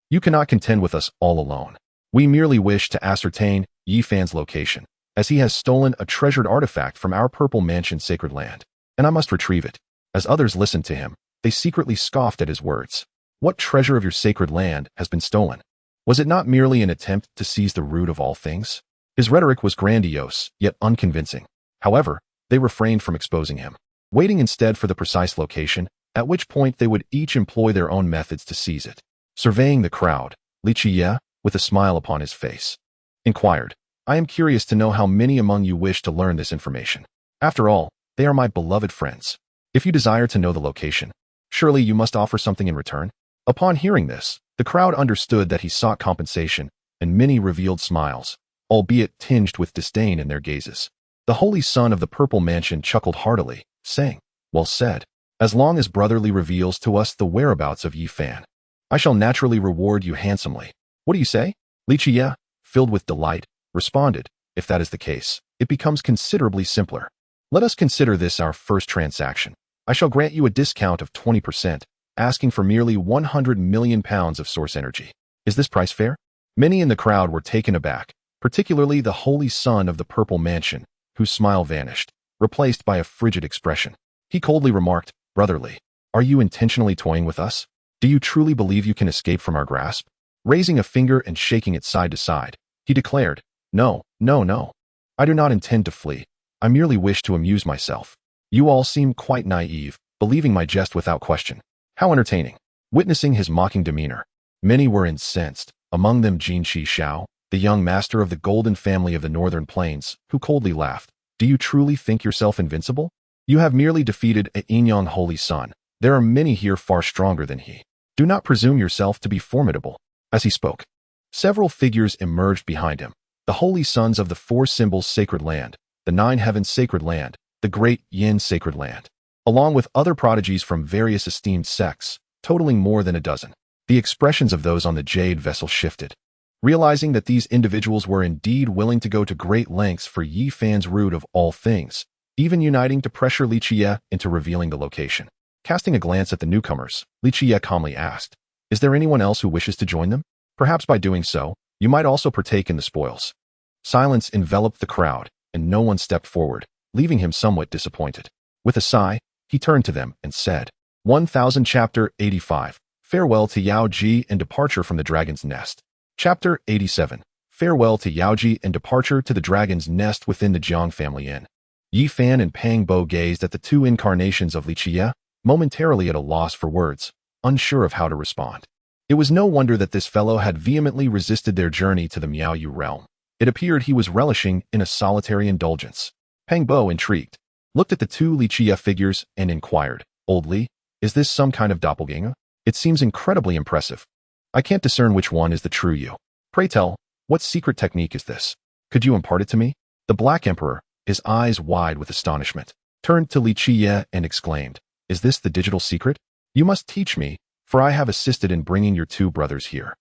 You cannot contend with us all alone. We merely wish to ascertain Yi Fan's location, as he has stolen a treasured artifact from our Purple Mansion's sacred land, and I must retrieve it." As others listened to him, they secretly scoffed at his words. What treasure of your sacred land has been stolen? Was it not merely an attempt to seize the root of all things? His rhetoric was grandiose, yet unconvincing. However, they refrained from exposing him, waiting instead for the precise location, at which point they would each employ their own methods to seize it. Surveying the crowd, Li Qiyeh, with a smile upon his face, inquired, "I am curious to know how many among you wish to learn this information. After all, they are my beloved friends. If you desire to know the location, surely you must offer something in return." Upon hearing this, the crowd understood that he sought compensation, and many revealed smiles, albeit tinged with disdain in their gazes. The holy son of the Purple Mansion chuckled heartily, saying, "Well said. As long as brotherly reveals to us the whereabouts of Yi Fan, I shall naturally reward you handsomely." What do you say? Li Qiyeh, filled with delight, responded, if that is the case, it becomes considerably simpler. Let us consider this our first transaction. I shall grant you a discount of 20%, asking for merely 100 million pounds of source energy. Is this price fair? Many in the crowd were taken aback, particularly the holy son of the Purple Mansion, whose smile vanished, replaced by a frigid expression. He coldly remarked, brotherly, are you intentionally toying with us? Do you truly believe you can escape from our grasp? Raising a finger and shaking it side to side, he declared, no, no, no. I do not intend to flee. I merely wish to amuse myself. You all seem quite naive, believing my jest without question. How entertaining. Witnessing his mocking demeanor, many were incensed, among them Jin Qi Shao, the young master of the golden family of the northern plains, who coldly laughed. Do you truly think yourself invincible? You have merely defeated a Yinyang holy son. There are many here far stronger than he. Do not presume yourself to be formidable. As he spoke, several figures emerged behind him. The holy sons of the four symbols sacred land, the nine heavens sacred land, the great Yin sacred land, along with other prodigies from various esteemed sects, totaling more than a dozen. The expressions of those on the jade vessel shifted. Realizing that these individuals were indeed willing to go to great lengths for Yi Fan's root of all things, even uniting to pressure Li Qiyeh into revealing the location. Casting a glance at the newcomers, Li Qiyeh calmly asked, is there anyone else who wishes to join them? Perhaps by doing so, you might also partake in the spoils. Silence enveloped the crowd, and no one stepped forward, leaving him somewhat disappointed. With a sigh, he turned to them and said, 1000 Chapter 85, Farewell to Yao Ji and Departure from the Dragon's Nest. Chapter 87, Farewell to Yao Ji and Departure to the Dragon's Nest within the Jiang family inn. Yi Fan and Pang Bo gazed at the two incarnations of Li Qiyeh, momentarily at a loss for words, unsure of how to respond. It was no wonder that this fellow had vehemently resisted their journey to the Miaoyu realm. It appeared he was relishing in a solitary indulgence. Pang Bo, intrigued, looked at the two Li Qiyeh figures and inquired, Old Li, is this some kind of doppelganger? It seems incredibly impressive. I can't discern which one is the true you. Pray tell, what secret technique is this? Could you impart it to me? The Black Emperor, his eyes wide with astonishment, turned to Li Qiyeh and exclaimed, is this the digital secret? You must teach me, for I have assisted in bringing your two brothers here.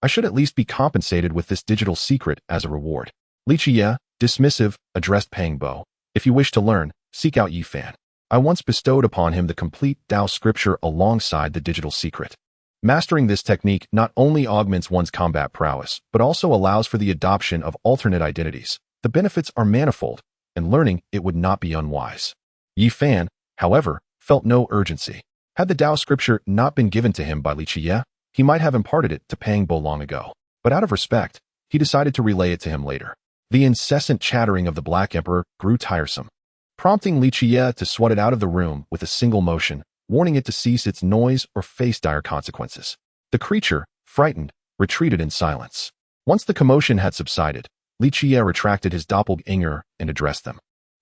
I should at least be compensated with this digital secret as a reward. Li Qiyeh, dismissive, addressed Pang Bo. If you wish to learn, seek out Yi Fan. I once bestowed upon him the complete Tao scripture alongside the digital secret. Mastering this technique not only augments one's combat prowess, but also allows for the adoption of alternate identities. The benefits are manifold, and learning it would not be unwise. Yi Fan, however, felt no urgency. Had the Tao scripture not been given to him by Li Qiyeh, he might have imparted it to Pang Bo long ago. But out of respect, he decided to relay it to him later. The incessant chattering of the Black Emperor grew tiresome, prompting Li Qiyeh to swat it out of the room with a single motion, warning it to cease its noise or face dire consequences. The creature, frightened, retreated in silence. Once the commotion had subsided, Li Qiyeh retracted his doppelganger and addressed them.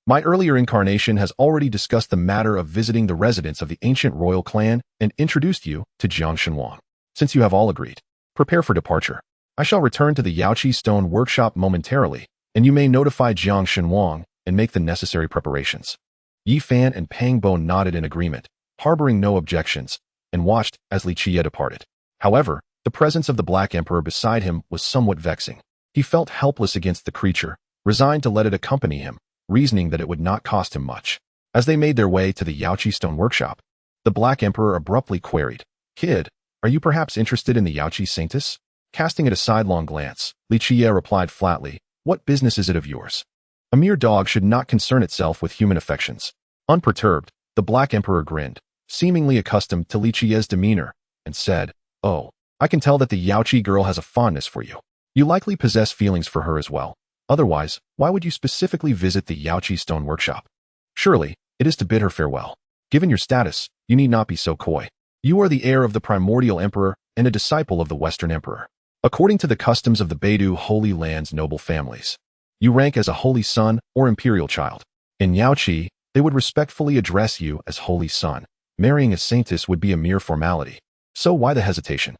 My earlier incarnation has already discussed the matter of visiting the residence of the ancient royal clan and introduced you to Jiang Shenwang. Since you have all agreed, prepare for departure. I shall return to the Yaoqi Stone workshop momentarily, and you may notify Jiang Shenwang and make the necessary preparations. Yi Fan and Pang Bo nodded in agreement, harboring no objections, and watched as Li Qiyeh departed. However, the presence of the Black Emperor beside him was somewhat vexing. He felt helpless against the creature, resigned to let it accompany him, reasoning that it would not cost him much. As they made their way to the Yaoqi Stone workshop, the Black Emperor abruptly queried, Kid, are you perhaps interested in the Yaoqi Saintess? Casting it a sidelong glance, Li Qiyeh replied flatly, what business is it of yours? A mere dog should not concern itself with human affections. Unperturbed, the Black Emperor grinned, seemingly accustomed to Li Qiyeh's demeanor, and said, oh, I can tell that the Yaoqi girl has a fondness for you. You likely possess feelings for her as well. Otherwise, why would you specifically visit the Yaoqi Stone workshop? Surely, it is to bid her farewell. Given your status, you need not be so coy. You are the heir of the primordial emperor and a disciple of the Western Emperor. According to the customs of the Beidou Holy Land's noble families, you rank as a holy son or imperial child. In Yaoqi, they would respectfully address you as holy son. Marrying a saintess would be a mere formality. So why the hesitation?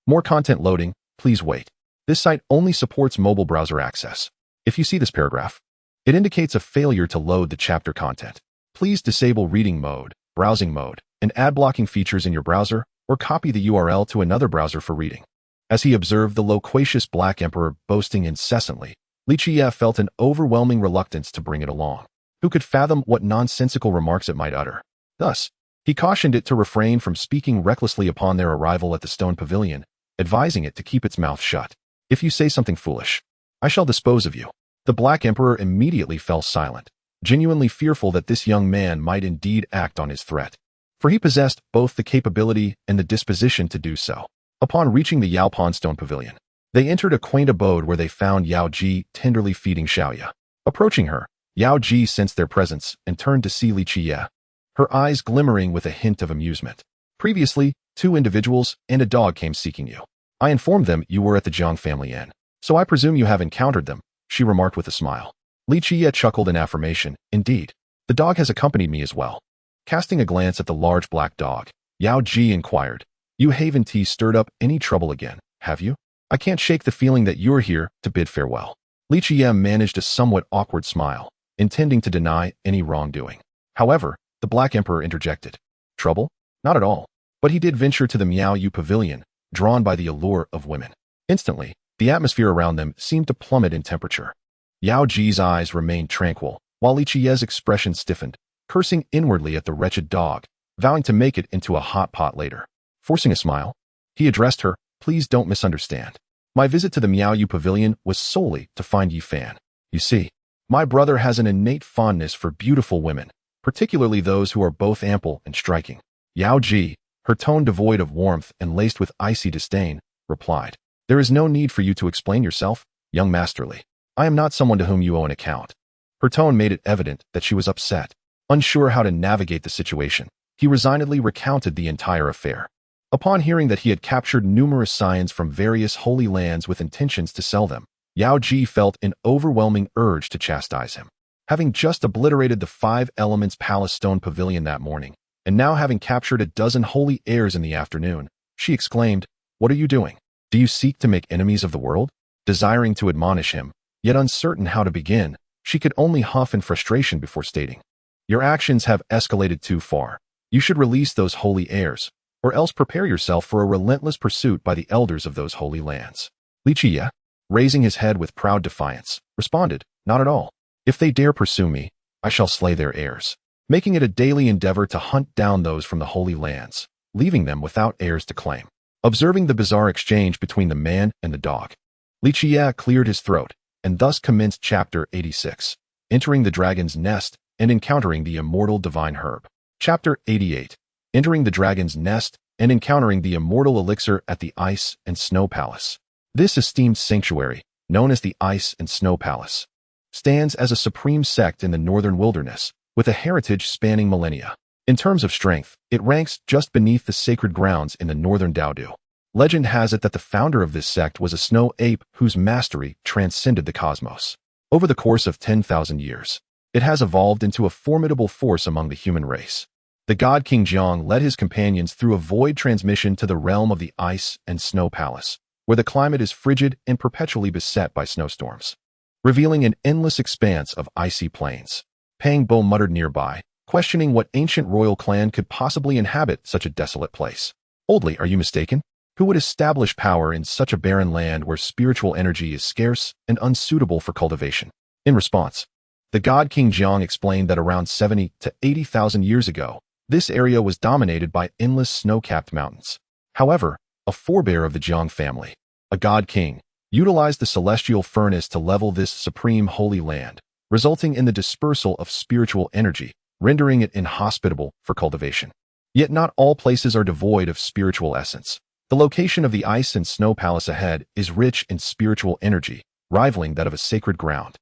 More content loading, please wait. This site only supports mobile browser access. If you see this paragraph, it indicates a failure to load the chapter content. Please disable reading mode, browsing mode, and ad blocking features in your browser, or copy the URL to another browser for reading. As he observed the loquacious Black Emperor boasting incessantly, Li Qiyeh felt an overwhelming reluctance to bring it along. Who could fathom what nonsensical remarks it might utter? Thus, he cautioned it to refrain from speaking recklessly upon their arrival at the stone pavilion, advising it to keep its mouth shut. If you say something foolish, I shall dispose of you. The Black Emperor immediately fell silent, genuinely fearful that this young man might indeed act on his threat, for he possessed both the capability and the disposition to do so. Upon reaching the Yaopan stone pavilion, they entered a quaint abode where they found Yao Ji tenderly feeding Xiaoya. Approaching her, Yao Ji sensed their presence and turned to see Li Qiyeh, her eyes glimmering with a hint of amusement. Previously, 2 individuals and a dog came seeking you. I informed them you were at the Jiang family inn, so I presume you have encountered them, she remarked with a smile. Li Qiyeh chuckled in affirmation. Indeed, the dog has accompanied me as well. Casting a glance at the large black dog, Yao Ji inquired, You haven't stirred up any trouble again, have you? I can't shake the feeling that you're here to bid farewell. Li Qiyeh managed a somewhat awkward smile, intending to deny any wrongdoing. However, the Black Emperor interjected. Trouble? Not at all. But he did venture to the Miao Yu pavilion, drawn by the allure of women. Instantly, the atmosphere around them seemed to plummet in temperature. Yao Ji's eyes remained tranquil, while Li Qiyeh's expression stiffened, cursing inwardly at the wretched dog, vowing to make it into a hot pot later. Forcing a smile, he addressed her, Please don't misunderstand. My visit to the Miao Yu pavilion was solely to find Yi Fan. You see, my brother has an innate fondness for beautiful women, particularly those who are both ample and striking. Yao Ji, her tone devoid of warmth and laced with icy disdain, replied, There is no need for you to explain yourself, young Masterly. I am not someone to whom you owe an account. Her tone made it evident that she was upset. Unsure how to navigate the situation, he resignedly recounted the entire affair. Upon hearing that he had captured numerous signs from various holy lands with intentions to sell them, Yao Ji felt an overwhelming urge to chastise him. Having just obliterated the 5 Elements Palace Stone Pavilion that morning, and now having captured a dozen holy heirs in the afternoon, she exclaimed, What are you doing? Do you seek to make enemies of the world? Desiring to admonish him, yet uncertain how to begin, she could only huff in frustration before stating, Your actions have escalated too far. You should release those holy heirs, or else prepare yourself for a relentless pursuit by the elders of those holy lands. Li Qiyeh, raising his head with proud defiance, responded, Not at all. If they dare pursue me, I shall slay their heirs, making it a daily endeavor to hunt down those from the holy lands, leaving them without heirs to claim. Observing the bizarre exchange between the man and the dog, Li Qiyeh cleared his throat, and thus commenced Chapter 86, Entering the Dragon's Nest and Encountering the Immortal Divine Herb. Chapter 88, Entering the Dragon's Nest and Encountering the Immortal Elixir at the Ice and Snow Palace. This esteemed sanctuary, known as the Ice and Snow Palace, stands as a supreme sect in the northern wilderness, with a heritage spanning millennia. In terms of strength, it ranks just beneath the sacred grounds in the northern Daodu. Legend has it that the founder of this sect was a snow ape whose mastery transcended the cosmos. Over the course of 10,000 years, it has evolved into a formidable force among the human race. The god King Jiang led his companions through a void transmission to the realm of the Ice and Snow Palace, where the climate is frigid and perpetually beset by snowstorms, revealing an endless expanse of icy plains. Pang Bo muttered nearby, questioning what ancient royal clan could possibly inhabit such a desolate place. Oldly, are you mistaken? Who would establish power in such a barren land where spiritual energy is scarce and unsuitable for cultivation? In response, the god King Jiang explained that around 70 to 80,000 years ago, this area was dominated by endless snow-capped mountains. However, a forebear of the Jiang family, a god king, utilized the celestial furnace to level this supreme holy land, resulting in the dispersal of spiritual energy, rendering it inhospitable for cultivation. Yet not all places are devoid of spiritual essence. The location of the Ice and Snow Palace ahead is rich in spiritual energy, rivaling that of a sacred ground.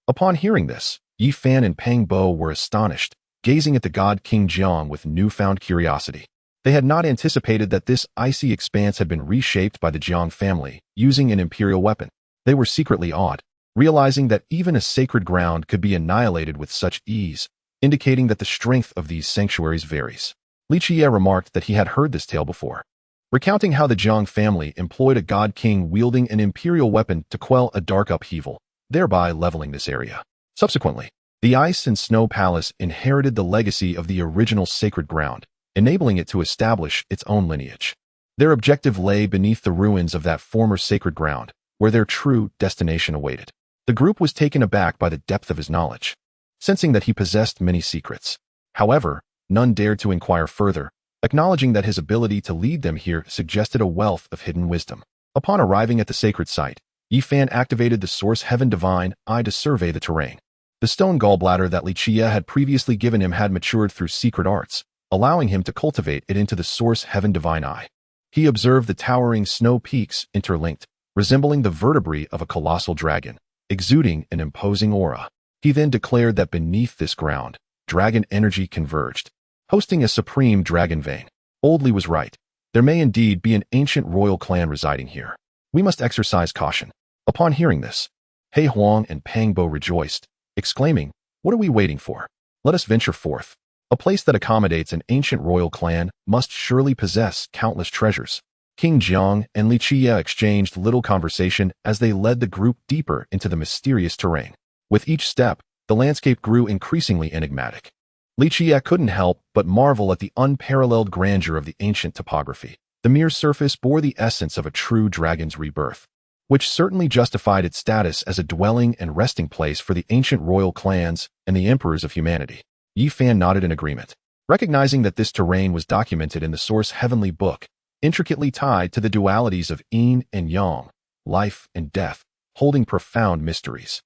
Upon hearing this, Yi Fan and Pang Bo were astonished, gazing at the god King Jiang with newfound curiosity. They had not anticipated that this icy expanse had been reshaped by the Jiang family, using an imperial weapon. They were secretly awed, realizing that even a sacred ground could be annihilated with such ease, indicating that the strength of these sanctuaries varies. Li Qiyeh remarked that he had heard this tale before, recounting how the Jiang family employed a god king wielding an imperial weapon to quell a dark upheaval, thereby leveling this area. Subsequently, the Ice and Snow Palace inherited the legacy of the original sacred ground, enabling it to establish its own lineage. Their objective lay beneath the ruins of that former sacred ground, where their true destination awaited. The group was taken aback by the depth of his knowledge, sensing that he possessed many secrets. However, none dared to inquire further, acknowledging that his ability to lead them here suggested a wealth of hidden wisdom. Upon arriving at the sacred site, Yi Fan activated the Source Heaven Divine Eye to survey the terrain. The stone gallbladder that Li Qiyeh had previously given him had matured through secret arts, allowing him to cultivate it into the Source Heaven Divine Eye. He observed the towering snow peaks interlinked, resembling the vertebrae of a colossal dragon, exuding an imposing aura. He then declared that beneath this ground, dragon energy converged, hosting a supreme dragon vein. Old Li was right. There may indeed be an ancient royal clan residing here. We must exercise caution. Upon hearing this, He Huang and Pang Bo rejoiced, exclaiming, "What are we waiting for? Let us venture forth. A place that accommodates an ancient royal clan must surely possess countless treasures." King Jiang and Li Qiyeh exchanged little conversation as they led the group deeper into the mysterious terrain. With each step, the landscape grew increasingly enigmatic. Li Qiyeh couldn't help but marvel at the unparalleled grandeur of the ancient topography. The mere surface bore the essence of a true dragon's rebirth, which certainly justified its status as a dwelling and resting place for the ancient royal clans and the emperors of humanity. Yi Fan nodded in agreement, recognizing that this terrain was documented in the Source Heavenly Book, intricately tied to the dualities of yin and yang, life and death, holding profound mysteries.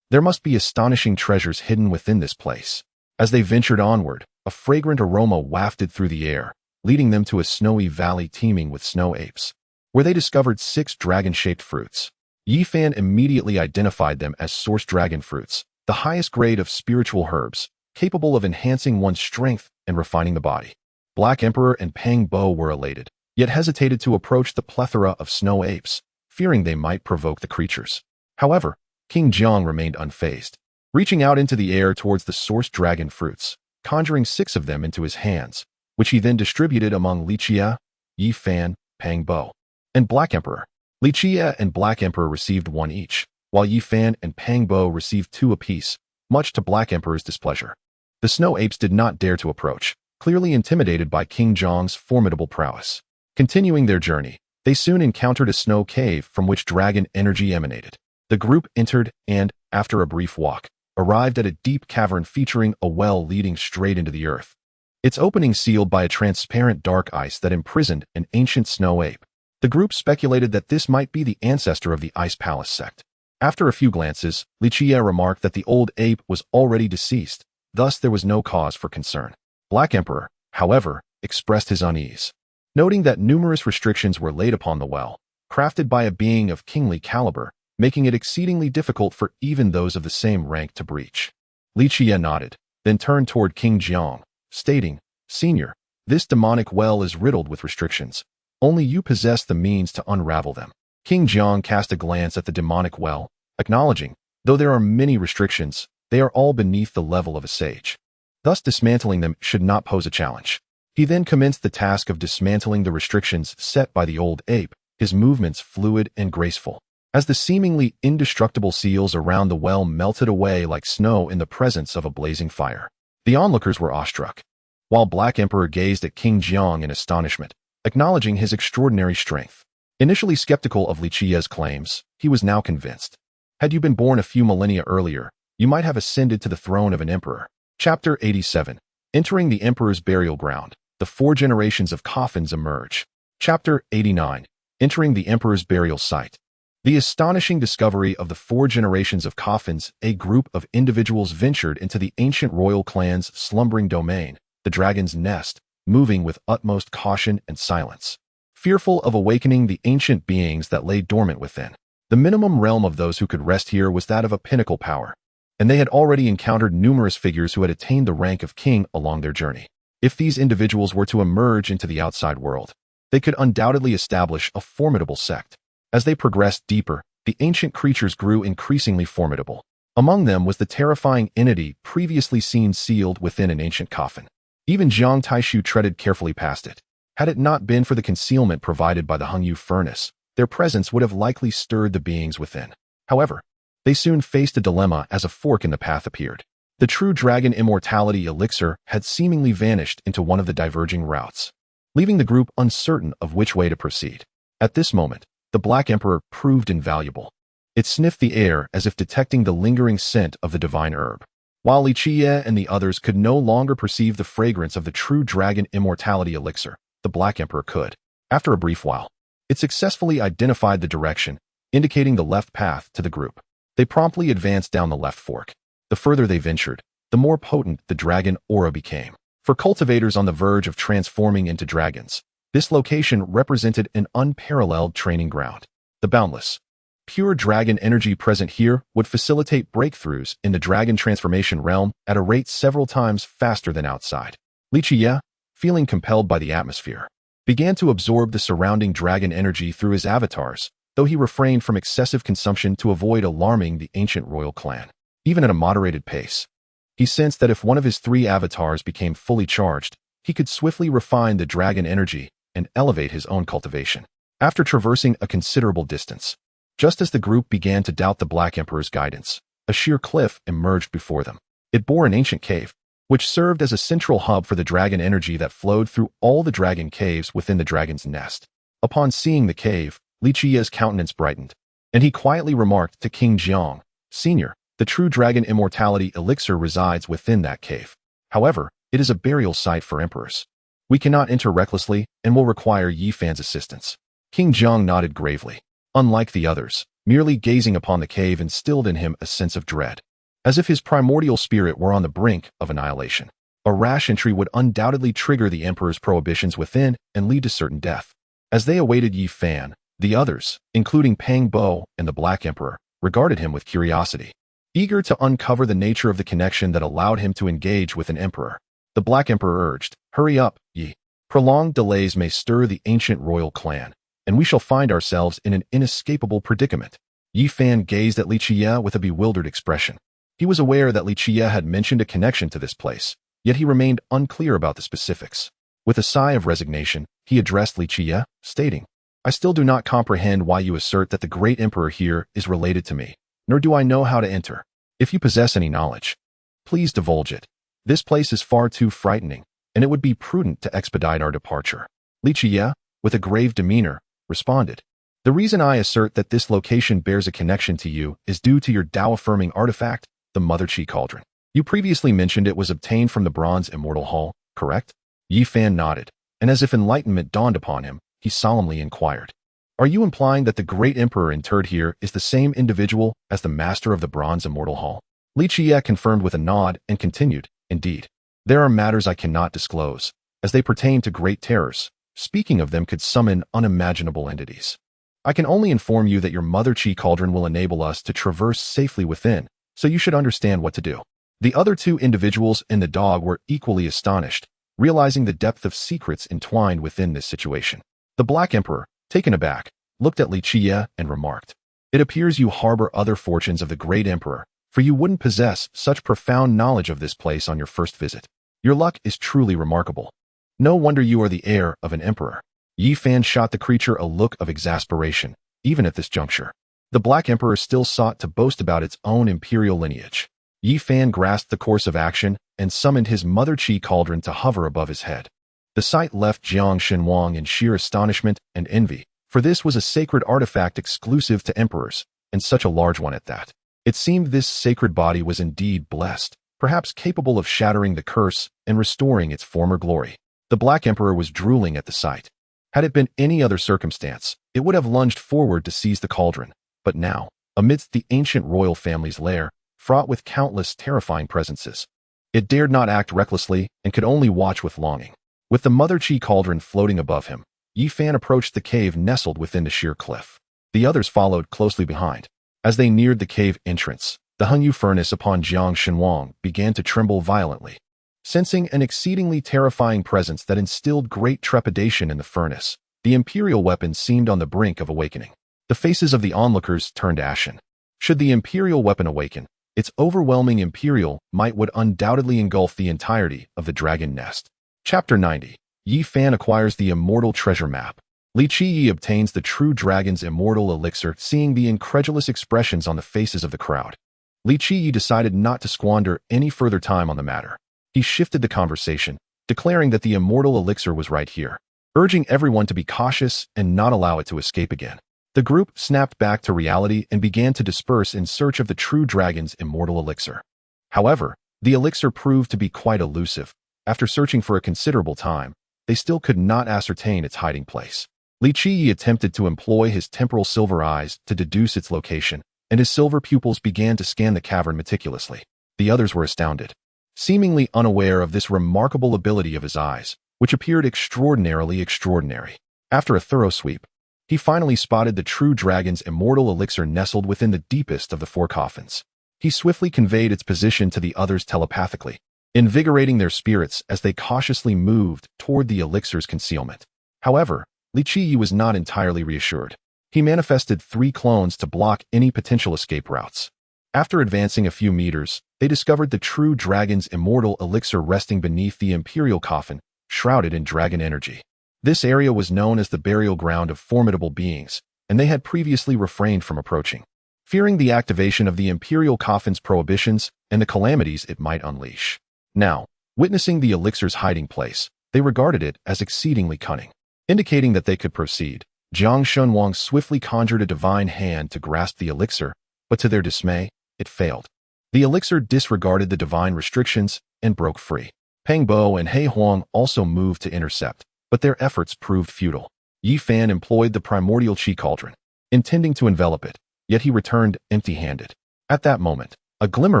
There must be astonishing treasures hidden within this place. As they ventured onward, a fragrant aroma wafted through the air, leading them to a snowy valley teeming with snow apes, where they discovered 6 dragon-shaped fruits. Yi Fan immediately identified them as source dragon fruits, the highest grade of spiritual herbs, capable of enhancing one's strength and refining the body. Black Emperor and Pang Bo were elated, yet hesitated to approach the plethora of snow apes, fearing they might provoke the creatures. However, King Jiang remained unfazed, reaching out into the air towards the source dragon fruits, conjuring 6 of them into his hands, which he then distributed among Li Qiyeh, Yi Fan, Pang Bo, and Black Emperor. Li Qiyeh and Black Emperor received 1 each, while Yi Fan and Pang Bo received 2 apiece, much to Black Emperor's displeasure. The snow apes did not dare to approach, clearly intimidated by King Jiang's formidable prowess. Continuing their journey, they soon encountered a snow cave from which dragon energy emanated. The group entered and, after a brief walk, arrived at a deep cavern featuring a well leading straight into the earth. Its opening sealed by a transparent dark ice that imprisoned an ancient snow ape. The group speculated that this might be the ancestor of the Ice Palace sect. After a few glances, Li Qiyeh remarked that the old ape was already deceased, thus there was no cause for concern. Black Emperor, however, expressed his unease, noting that numerous restrictions were laid upon the well, crafted by a being of kingly caliber, making it exceedingly difficult for even those of the same rank to breach. Li Qiyeh nodded, then turned toward King Jiang, stating, "Senior, this demonic well is riddled with restrictions. Only you possess the means to unravel them." King Jiang cast a glance at the demonic well, acknowledging, though there are many restrictions, they are all beneath the level of a sage. Thus dismantling them should not pose a challenge. He then commenced the task of dismantling the restrictions set by the old ape, his movements fluid and graceful. As the seemingly indestructible seals around the well melted away like snow in the presence of a blazing fire, the onlookers were awestruck, while Black Emperor gazed at King Jiang in astonishment, acknowledging his extraordinary strength. Initially skeptical of Li Qiyeh's claims, he was now convinced. Had you been born a few millennia earlier, you might have ascended to the throne of an emperor. Chapter 87. Entering the Emperor's Burial Ground, the 4 generations of coffins emerge. Chapter 89. Entering the Emperor's Burial Site. The astonishing discovery of the 4 generations of coffins, a group of individuals ventured into the ancient royal clan's slumbering domain, the Dragon's Nest, moving with utmost caution and silence, fearful of awakening the ancient beings that lay dormant within. The minimum realm of those who could rest here was that of a pinnacle power, and they had already encountered numerous figures who had attained the rank of king along their journey. If these individuals were to emerge into the outside world, they could undoubtedly establish a formidable sect. As they progressed deeper, the ancient creatures grew increasingly formidable. Among them was the terrifying entity previously seen sealed within an ancient coffin. Even Jiang Taishu treaded carefully past it. Had it not been for the concealment provided by the Hengyu furnace, their presence would have likely stirred the beings within. However, they soon faced a dilemma as a fork in the path appeared. The true dragon immortality elixir had seemingly vanished into one of the diverging routes. leaving the group uncertain of which way to proceed. At this moment, the Black Emperor proved invaluable. It sniffed the air as if detecting the lingering scent of the divine herb. While Li Qiyeh and the others could no longer perceive the fragrance of the true dragon immortality elixir, the Black Emperor could. After a brief while, it successfully identified the direction, indicating the left path to the group. They promptly advanced down the left fork. The further they ventured, the more potent the dragon aura became. For cultivators on the verge of transforming into dragons, this location represented an unparalleled training ground. The boundless, pure dragon energy present here would facilitate breakthroughs in the dragon transformation realm at a rate several times faster than outside. Li Qiyeh, feeling compelled by the atmosphere, began to absorb the surrounding dragon energy through his avatars, though he refrained from excessive consumption to avoid alarming the ancient royal clan. Even at a moderated pace, he sensed that if one of his 3 avatars became fully charged, he could swiftly refine the dragon energy and elevate his own cultivation. After traversing a considerable distance, just as the group began to doubt the Black Emperor's guidance, a sheer cliff emerged before them. It bore an ancient cave, which served as a central hub for the dragon energy that flowed through all the dragon caves within the dragon's nest. Upon seeing the cave, Li Qiyeh's countenance brightened, and he quietly remarked to King Jiang, Senior, the true dragon immortality elixir resides within that cave. However, it is a burial site for emperors. We cannot enter recklessly and will require Yi Fan's assistance. King Jiang nodded gravely. Unlike the others, merely gazing upon the cave instilled in him a sense of dread, as if his primordial spirit were on the brink of annihilation. A rash entry would undoubtedly trigger the emperor's prohibitions within and lead to certain death. As they awaited Yi Fan, the others, including Pang Bo and the Black Emperor, regarded him with curiosity, eager to uncover the nature of the connection that allowed him to engage with an emperor. The Black Emperor urged, "Hurry up, Yi. Prolonged delays may stir the ancient royal clan, and we shall find ourselves in an inescapable predicament." Yi Fan gazed at Li Qiyeh with a bewildered expression. He was aware that Li Qiyeh had mentioned a connection to this place, yet he remained unclear about the specifics. With a sigh of resignation, he addressed Li Qiyeh, stating, "I still do not comprehend why you assert that the great emperor here is related to me, nor do I know how to enter. If you possess any knowledge, please divulge it. This place is far too frightening, and it would be prudent to expedite our departure." Li Qiyeh, with a grave demeanor, responded, "The reason I assert that this location bears a connection to you is due to your Tao-affirming artifact, the Mother Chi Cauldron. You previously mentioned it was obtained from the Bronze Immortal Hall, correct?" Yi Fan nodded, and as if enlightenment dawned upon him, he solemnly inquired, "Are you implying that the great emperor interred here is the same individual as the master of the Bronze Immortal Hall?" Li Qiyeh confirmed with a nod and continued, "Indeed, there are matters I cannot disclose, as they pertain to great terrors. Speaking of them could summon unimaginable entities. I can only inform you that your Mother Chi Cauldron will enable us to traverse safely within, so you should understand what to do." The other 2 individuals and the dog were equally astonished, realizing the depth of secrets entwined within this situation. The Black Emperor, taken aback, looked at Li Qiyeh and remarked, "It appears you harbor other fortunes of the great emperor, for you wouldn't possess such profound knowledge of this place on your first visit. Your luck is truly remarkable. No wonder you are the heir of an emperor." Yi Fan shot the creature a look of exasperation, even at this juncture. The Black Emperor still sought to boast about its own imperial lineage. Yi Fan grasped the course of action and summoned his Mother Chi Cauldron to hover above his head. The sight left Jiang Shenwang in sheer astonishment and envy, for this was a sacred artifact exclusive to emperors, and such a large one at that. It seemed this sacred body was indeed blessed, perhaps capable of shattering the curse and restoring its former glory. The Black Emperor was drooling at the sight. Had it been any other circumstance, it would have lunged forward to seize the cauldron, but now, amidst the ancient royal family's lair, fraught with countless terrifying presences, it dared not act recklessly and could only watch with longing. With the Mother Chi Cauldron floating above him, Yi Fan approached the cave nestled within the sheer cliff. The others followed closely behind. As they neared the cave entrance, the Hanyu furnace upon Jiang Shenwang began to tremble violently. Sensing an exceedingly terrifying presence that instilled great trepidation in the furnace, the imperial weapon seemed on the brink of awakening. The faces of the onlookers turned ashen. Should the imperial weapon awaken, its overwhelming imperial might would undoubtedly engulf the entirety of the dragon nest. Chapter 90. Yi Fan acquires the immortal treasure map. Li Qiyeh obtains the true dragon's immortal elixir. Seeing the incredulous expressions on the faces of the crowd, Li Qiyeh decided not to squander any further time on the matter. He shifted the conversation, declaring that the immortal elixir was right here. urging everyone to be cautious and not allow it to escape again. The group snapped back to reality and began to disperse in search of the true dragon's immortal elixir. However, the elixir proved to be quite elusive. After searching for a considerable time, they still could not ascertain its hiding place. Li Qiyeh attempted to employ his temporal silver eyes to deduce its location, and his silver pupils began to scan the cavern meticulously. The others were astounded, seemingly unaware of this remarkable ability of his eyes, which appeared extraordinarily extraordinary. After a thorough sweep, he finally spotted the true dragon's immortal elixir nestled within the deepest of the 4 coffins. He swiftly conveyed its position to the others telepathically, invigorating their spirits as they cautiously moved toward the elixir's concealment. However, Li Qiyeh was not entirely reassured. He manifested 3 clones to block any potential escape routes. After advancing a few meters, they discovered the true dragon's immortal elixir resting beneath the imperial coffin, shrouded in dragon energy. This area was known as the burial ground of formidable beings, and they had previously refrained from approaching, fearing the activation of the imperial coffin's prohibitions and the calamities it might unleash. Now, witnessing the elixir's hiding place, they regarded it as exceedingly cunning. Indicating that they could proceed, Jiang Shunwang swiftly conjured a divine hand to grasp the elixir, but to their dismay, it failed. The elixir disregarded the divine restrictions and broke free. Peng Bo and He Huang also moved to intercept, but their efforts proved futile. Yi Fan employed the primordial qi cauldron, intending to envelop it, yet he returned empty-handed. At that moment, a glimmer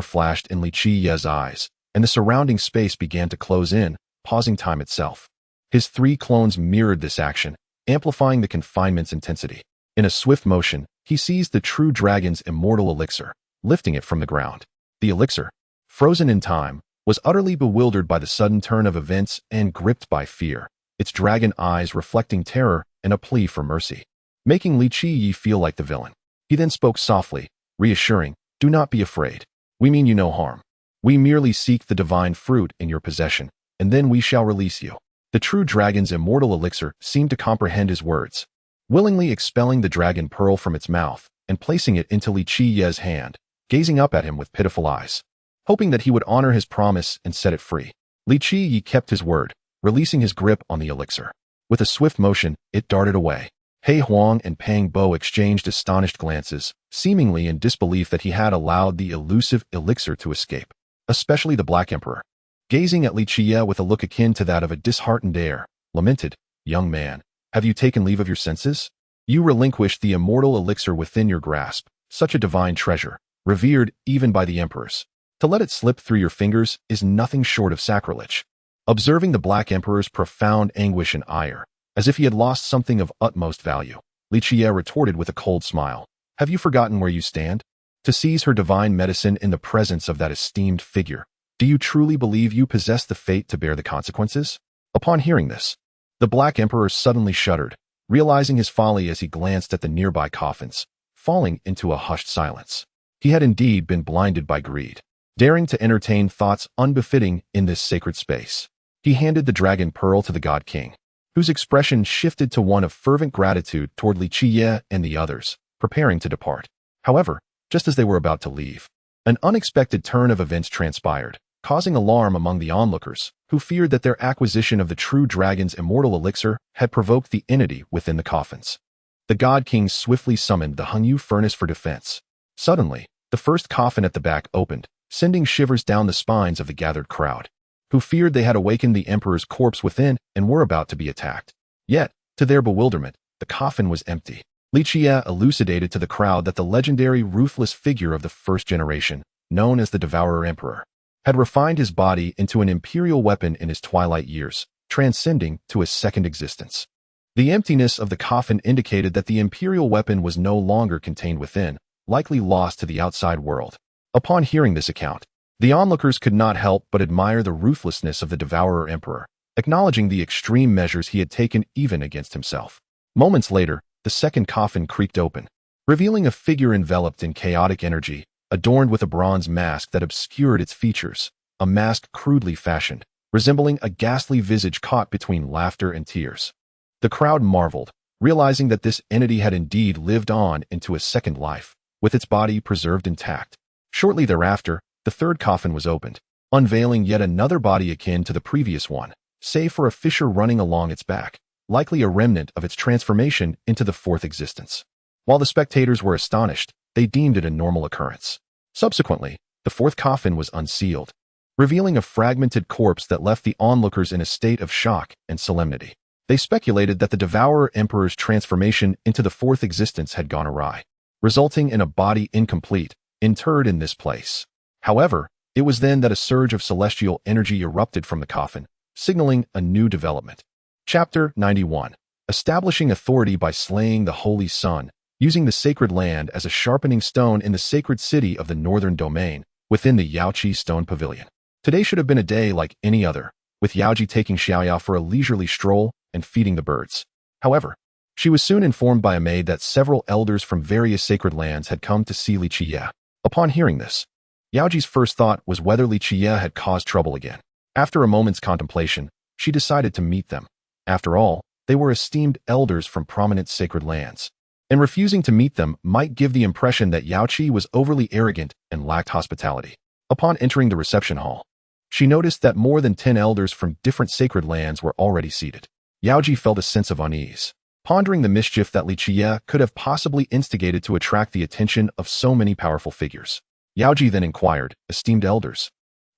flashed in Li Qiyeh's eyes, and the surrounding space began to close in, pausing time itself. His 3 clones mirrored this action, amplifying the confinement's intensity. In a swift motion, he seized the true dragon's immortal elixir, lifting it from the ground. The elixir, frozen in time, was utterly bewildered by the sudden turn of events and gripped by fear, its dragon eyes reflecting terror and a plea for mercy, making Li Qiyeh feel like the villain. He then spoke softly, reassuring, "Do not be afraid. We mean you no harm. We merely seek the divine fruit in your possession, and then we shall release you." The true dragon's immortal elixir seemed to comprehend his words, willingly expelling the dragon pearl from its mouth and placing it into Li Qiyeh's hand, gazing up at him with pitiful eyes, hoping that he would honor his promise and set it free. Li Qiyeh kept his word, releasing his grip on the elixir. With a swift motion, it darted away. He Huang and Peng Bo exchanged astonished glances, seemingly in disbelief that he had allowed the elusive elixir to escape, especially the Black Emperor. Gazing at Li Qiyeh with a look akin to that of a disheartened heir, lamented, "Young man, have you taken leave of your senses? You relinquished the immortal elixir within your grasp, such a divine treasure, revered even by the emperors. To let it slip through your fingers is nothing short of sacrilege." Observing the Black Emperor's profound anguish and ire, as if he had lost something of utmost value, Li Qiyeh retorted with a cold smile, "Have you forgotten where you stand? To seize her divine medicine in the presence of that esteemed figure, do you truly believe you possess the fate to bear the consequences?" Upon hearing this, the Black Emperor suddenly shuddered, realizing his folly as he glanced at the nearby coffins, falling into a hushed silence. He had indeed been blinded by greed, daring to entertain thoughts unbefitting in this sacred space. He handed the dragon pearl to the God King, whose expression shifted to one of fervent gratitude toward Li Qiyeh and the others, preparing to depart. However, just as they were about to leave, an unexpected turn of events transpired, causing alarm among the onlookers, who feared that their acquisition of the true dragon's immortal elixir had provoked the entity within the coffins. The God King swiftly summoned the Hengyu furnace for defense. Suddenly, the first coffin at the back opened, sending shivers down the spines of the gathered crowd, who feared they had awakened the emperor's corpse within and were about to be attacked. Yet, to their bewilderment, the coffin was empty. Li Qiyeh elucidated to the crowd that the legendary ruthless figure of the first generation, known as the Devourer Emperor, had refined his body into an imperial weapon in his twilight years, transcending to a second existence. The emptiness of the coffin indicated that the imperial weapon was no longer contained within, likely lost to the outside world. Upon hearing this account, the onlookers could not help but admire the ruthlessness of the Devourer Emperor, acknowledging the extreme measures he had taken even against himself. Moments later, the second coffin creaked open, revealing a figure enveloped in chaotic energy, adorned with a bronze mask that obscured its features, a mask crudely fashioned, resembling a ghastly visage caught between laughter and tears. The crowd marveled, realizing that this entity had indeed lived on into a second life, with its body preserved intact. Shortly thereafter, the third coffin was opened, unveiling yet another body akin to the previous one, save for a fissure running along its back. likely a remnant of its transformation into the fourth existence. While the spectators were astonished, they deemed it a normal occurrence. Subsequently, the fourth coffin was unsealed, revealing a fragmented corpse that left the onlookers in a state of shock and solemnity. They speculated that the Devourer Emperor's transformation into the fourth existence had gone awry, resulting in a body incomplete, interred in this place. However, it was then that a surge of celestial energy erupted from the coffin, signaling a new development. Chapter 91. Establishing authority by slaying the Holy Sun, using the sacred land as a sharpening stone in the sacred city of the northern domain, within the Yaoqi Stone Pavilion. Today should have been a day like any other, with Yaoji taking Xiaoya for a leisurely stroll and feeding the birds. However, she was soon informed by a maid that several elders from various sacred lands had come to see Li Qiyeh. Upon hearing this, Yaoji's first thought was whether Li Qiyeh had caused trouble again. After a moment's contemplation, she decided to meet them. After all, they were esteemed elders from prominent sacred lands, and refusing to meet them might give the impression that Yaoqi was overly arrogant and lacked hospitality. Upon entering the reception hall, she noticed that more than 10 elders from different sacred lands were already seated. Yaoji felt a sense of unease, pondering the mischief that Li Qiyeh could have possibly instigated to attract the attention of so many powerful figures. Yaoji then inquired, "Esteemed elders,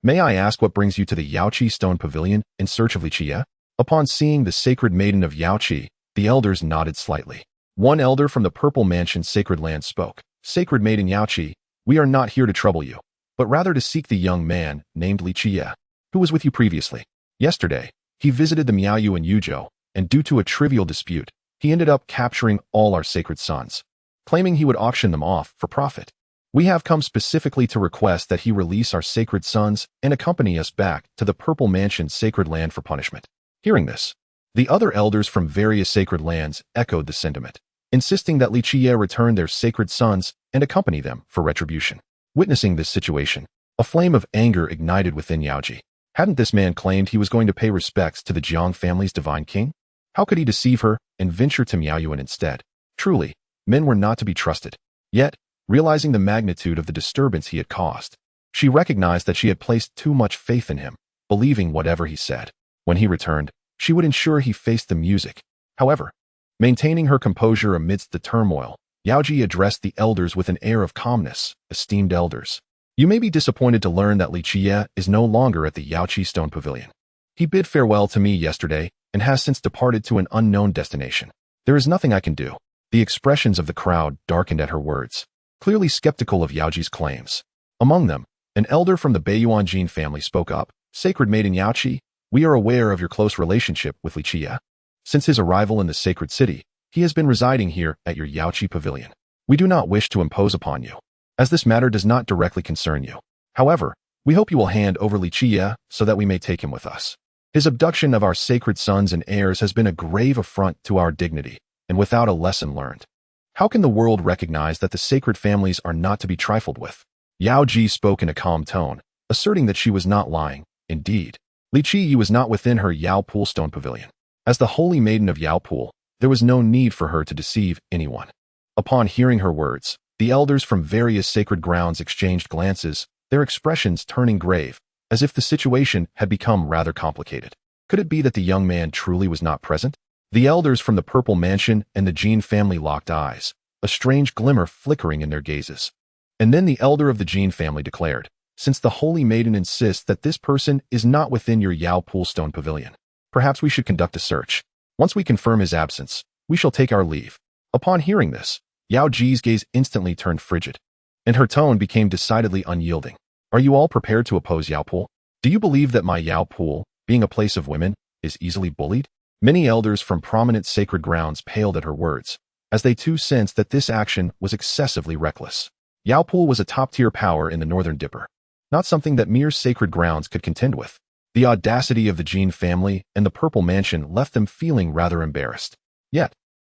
may I ask what brings you to the Yaoqi Stone Pavilion in search of Li Qiyeh?" Upon seeing the sacred maiden of Yaoqi, the elders nodded slightly. One elder from the Purple Mansion sacred land spoke. "Sacred maiden Yaoqi, we are not here to trouble you, but rather to seek the young man named Li Qiyeh, who was with you previously. Yesterday, he visited the Miaoyu and Yuzhou, and due to a trivial dispute, he ended up capturing all our sacred sons, claiming he would auction them off for profit. We have come specifically to request that he release our sacred sons and accompany us back to the Purple Mansion sacred land for punishment." Hearing this, the other elders from various sacred lands echoed the sentiment, insisting that Li Qiyeh return their sacred sons and accompany them for retribution. Witnessing this situation, a flame of anger ignited within Yaoji. Hadn't this man claimed he was going to pay respects to the Jiang family's divine king? How could he deceive her and venture to Miaoyuan instead? Truly, men were not to be trusted. Yet, realizing the magnitude of the disturbance he had caused, she recognized that she had placed too much faith in him, believing whatever he said. When he returned, she would ensure he faced the music. However, maintaining her composure amidst the turmoil, Yaoji addressed the elders with an air of calmness. "Esteemed elders, you may be disappointed to learn that Li Qiyeh is no longer at the Yaoqi Stone Pavilion. He bid farewell to me yesterday and has since departed to an unknown destination. There is nothing I can do." The expressions of the crowd darkened at her words, clearly skeptical of Yaoji's claims. Among them, an elder from the Beiyuan Jin family spoke up. "Sacred maiden Yaoqi, we are aware of your close relationship with Li Qiyeh. Since his arrival in the sacred city, he has been residing here at your Yaoqi Pavilion. We do not wish to impose upon you, as this matter does not directly concern you. However, we hope you will hand over Li Qiyeh so that we may take him with us. His abduction of our sacred sons and heirs has been a grave affront to our dignity, and without a lesson learned. How can the world recognize that the sacred families are not to be trifled with?" Yao Ji spoke in a calm tone, asserting that she was not lying. Indeed, Li Qiyeh was not within her Yao Pool Stone Pavilion. As the holy maiden of Yao Pool, there was no need for her to deceive anyone. Upon hearing her words, the elders from various sacred grounds exchanged glances, their expressions turning grave, as if the situation had become rather complicated. Could it be that the young man truly was not present? The elders from the Purple Mansion and the Jin family locked eyes, a strange glimmer flickering in their gazes. And then the elder of the Jin family declared, "Since the holy maiden insists that this person is not within your Yao Pool Stone Pavilion, perhaps we should conduct a search. Once we confirm his absence, we shall take our leave." Upon hearing this, Yao Ji's gaze instantly turned frigid, and her tone became decidedly unyielding. "Are you all prepared to oppose Yao Pool? Do you believe that my Yao Pool, being a place of women, is easily bullied?" Many elders from prominent sacred grounds paled at her words, as they too sensed that this action was excessively reckless. Yao Pool was a top-tier power in the Northern Dipper, not something that mere sacred grounds could contend with. The audacity of the Jin family and the Purple Mansion left them feeling rather embarrassed. Yet,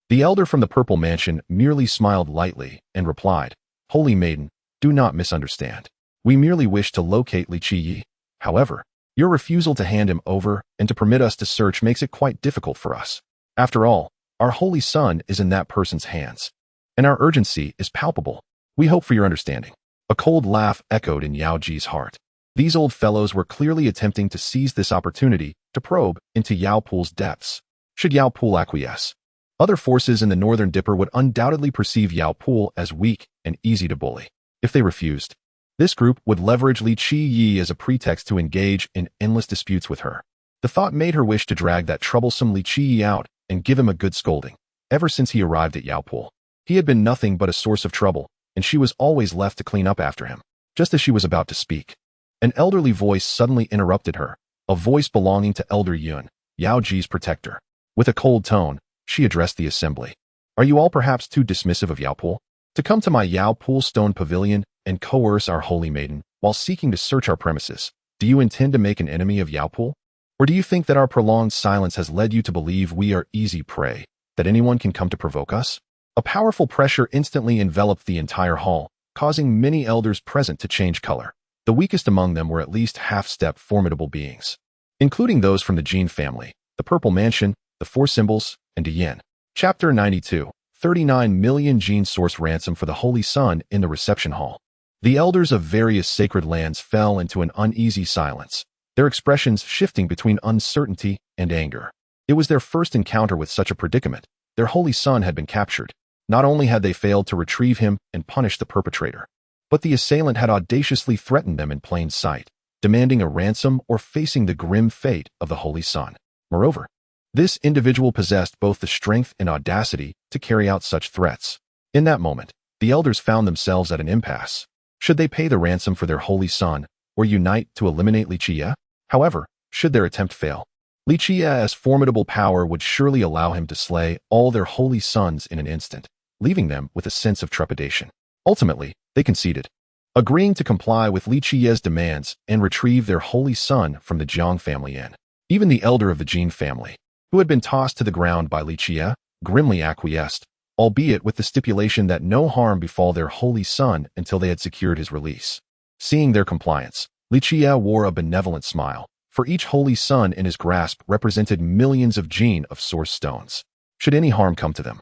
the elder from the Purple Mansion merely smiled lightly and replied, "Holy maiden, do not misunderstand. We merely wish to locate Li Qiyeh. However, your refusal to hand him over and to permit us to search makes it quite difficult for us. After all, our holy son is in that person's hands, and our urgency is palpable. We hope for your understanding." A cold laugh echoed in Yao Ji's heart. These old fellows were clearly attempting to seize this opportunity to probe into Yao Pool's depths. Should Yao Pul acquiesce? Other forces in the Northern Dipper would undoubtedly perceive Yao Pul as weak and easy to bully. If they refused, this group would leverage Li Qiyeh as a pretext to engage in endless disputes with her. The thought made her wish to drag that troublesome Li Qiyeh out and give him a good scolding. Ever since he arrived at Yao Pul, he had been nothing but a source of trouble, and she was always left to clean up after him. Just as she was about to speak, an elderly voice suddenly interrupted her, a voice belonging to Elder Yun, Yao Ji's protector. With a cold tone, she addressed the assembly. Are you all perhaps too dismissive of Yao Pul? To come to my Yao Pul stone pavilion and coerce our holy maiden while seeking to search our premises? Do you intend to make an enemy of Yao Pul? Or do you think that our prolonged silence has led you to believe we are easy prey, that anyone can come to provoke us? A powerful pressure instantly enveloped the entire hall, causing many elders present to change color. The weakest among them were at least half-step formidable beings, including those from the Jin family, the Purple Mansion, the Four Symbols, and Yin. Chapter 92, 39 million Jin source ransom for the Holy Sun in the reception hall. The elders of various sacred lands fell into an uneasy silence, their expressions shifting between uncertainty and anger. It was their first encounter with such a predicament. Their holy son had been captured. Not only had they failed to retrieve him and punish the perpetrator, but the assailant had audaciously threatened them in plain sight, demanding a ransom or facing the grim fate of the holy son. Moreover, this individual possessed both the strength and audacity to carry out such threats. In that moment, the elders found themselves at an impasse. Should they pay the ransom for their holy son, or unite to eliminate Li Qiyeh? However, should their attempt fail, Li Qiyeh's formidable power would surely allow him to slay all their holy sons in an instant, leaving them with a sense of trepidation. Ultimately, they conceded, agreeing to comply with Li Qiyeh's demands and retrieve their holy son from the Jiang family inn. Even the elder of the Jin family, who had been tossed to the ground by Li Qiyeh, grimly acquiesced, albeit with the stipulation that no harm befall their holy son until they had secured his release. Seeing their compliance, Li Qiyeh wore a benevolent smile, for each holy son in his grasp represented millions of Jin of source stones. Should any harm come to them,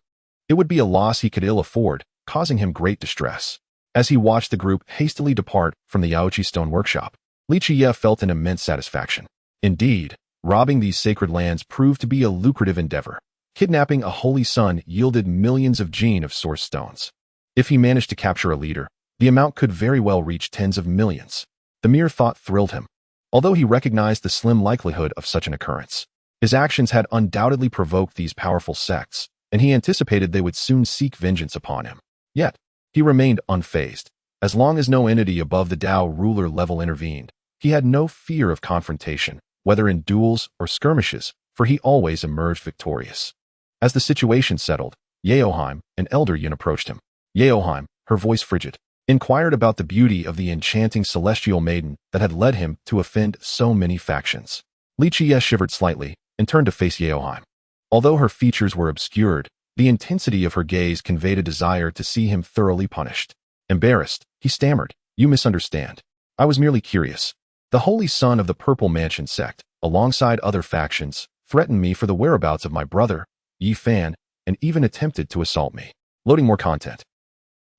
it would be a loss he could ill afford, causing him great distress. As he watched the group hastily depart from the Yaoqi stone workshop, Li Qiyeh felt an immense satisfaction. Indeed, robbing these sacred lands proved to be a lucrative endeavor. Kidnapping a holy son yielded millions of Jin of source stones. If he managed to capture a leader, the amount could very well reach tens of millions. The mere thought thrilled him. Although he recognized the slim likelihood of such an occurrence, his actions had undoubtedly provoked these powerful sects, and he anticipated they would soon seek vengeance upon him. Yet, he remained unfazed. As long as no entity above the Tao ruler level intervened, he had no fear of confrontation, whether in duels or skirmishes, for he always emerged victorious. As the situation settled, Yeoheim, an elder Yun, approached him. Yeoheim, her voice frigid, inquired about the beauty of the enchanting celestial maiden that had led him to offend so many factions. Li Qiyeh shivered slightly and turned to face Yeoheim. Although her features were obscured, the intensity of her gaze conveyed a desire to see him thoroughly punished. Embarrassed, he stammered, "You misunderstand. I was merely curious. The holy son of the Purple Mansion sect, alongside other factions, threatened me for the whereabouts of my brother, Yi Fan, and even attempted to assault me." Loading more content.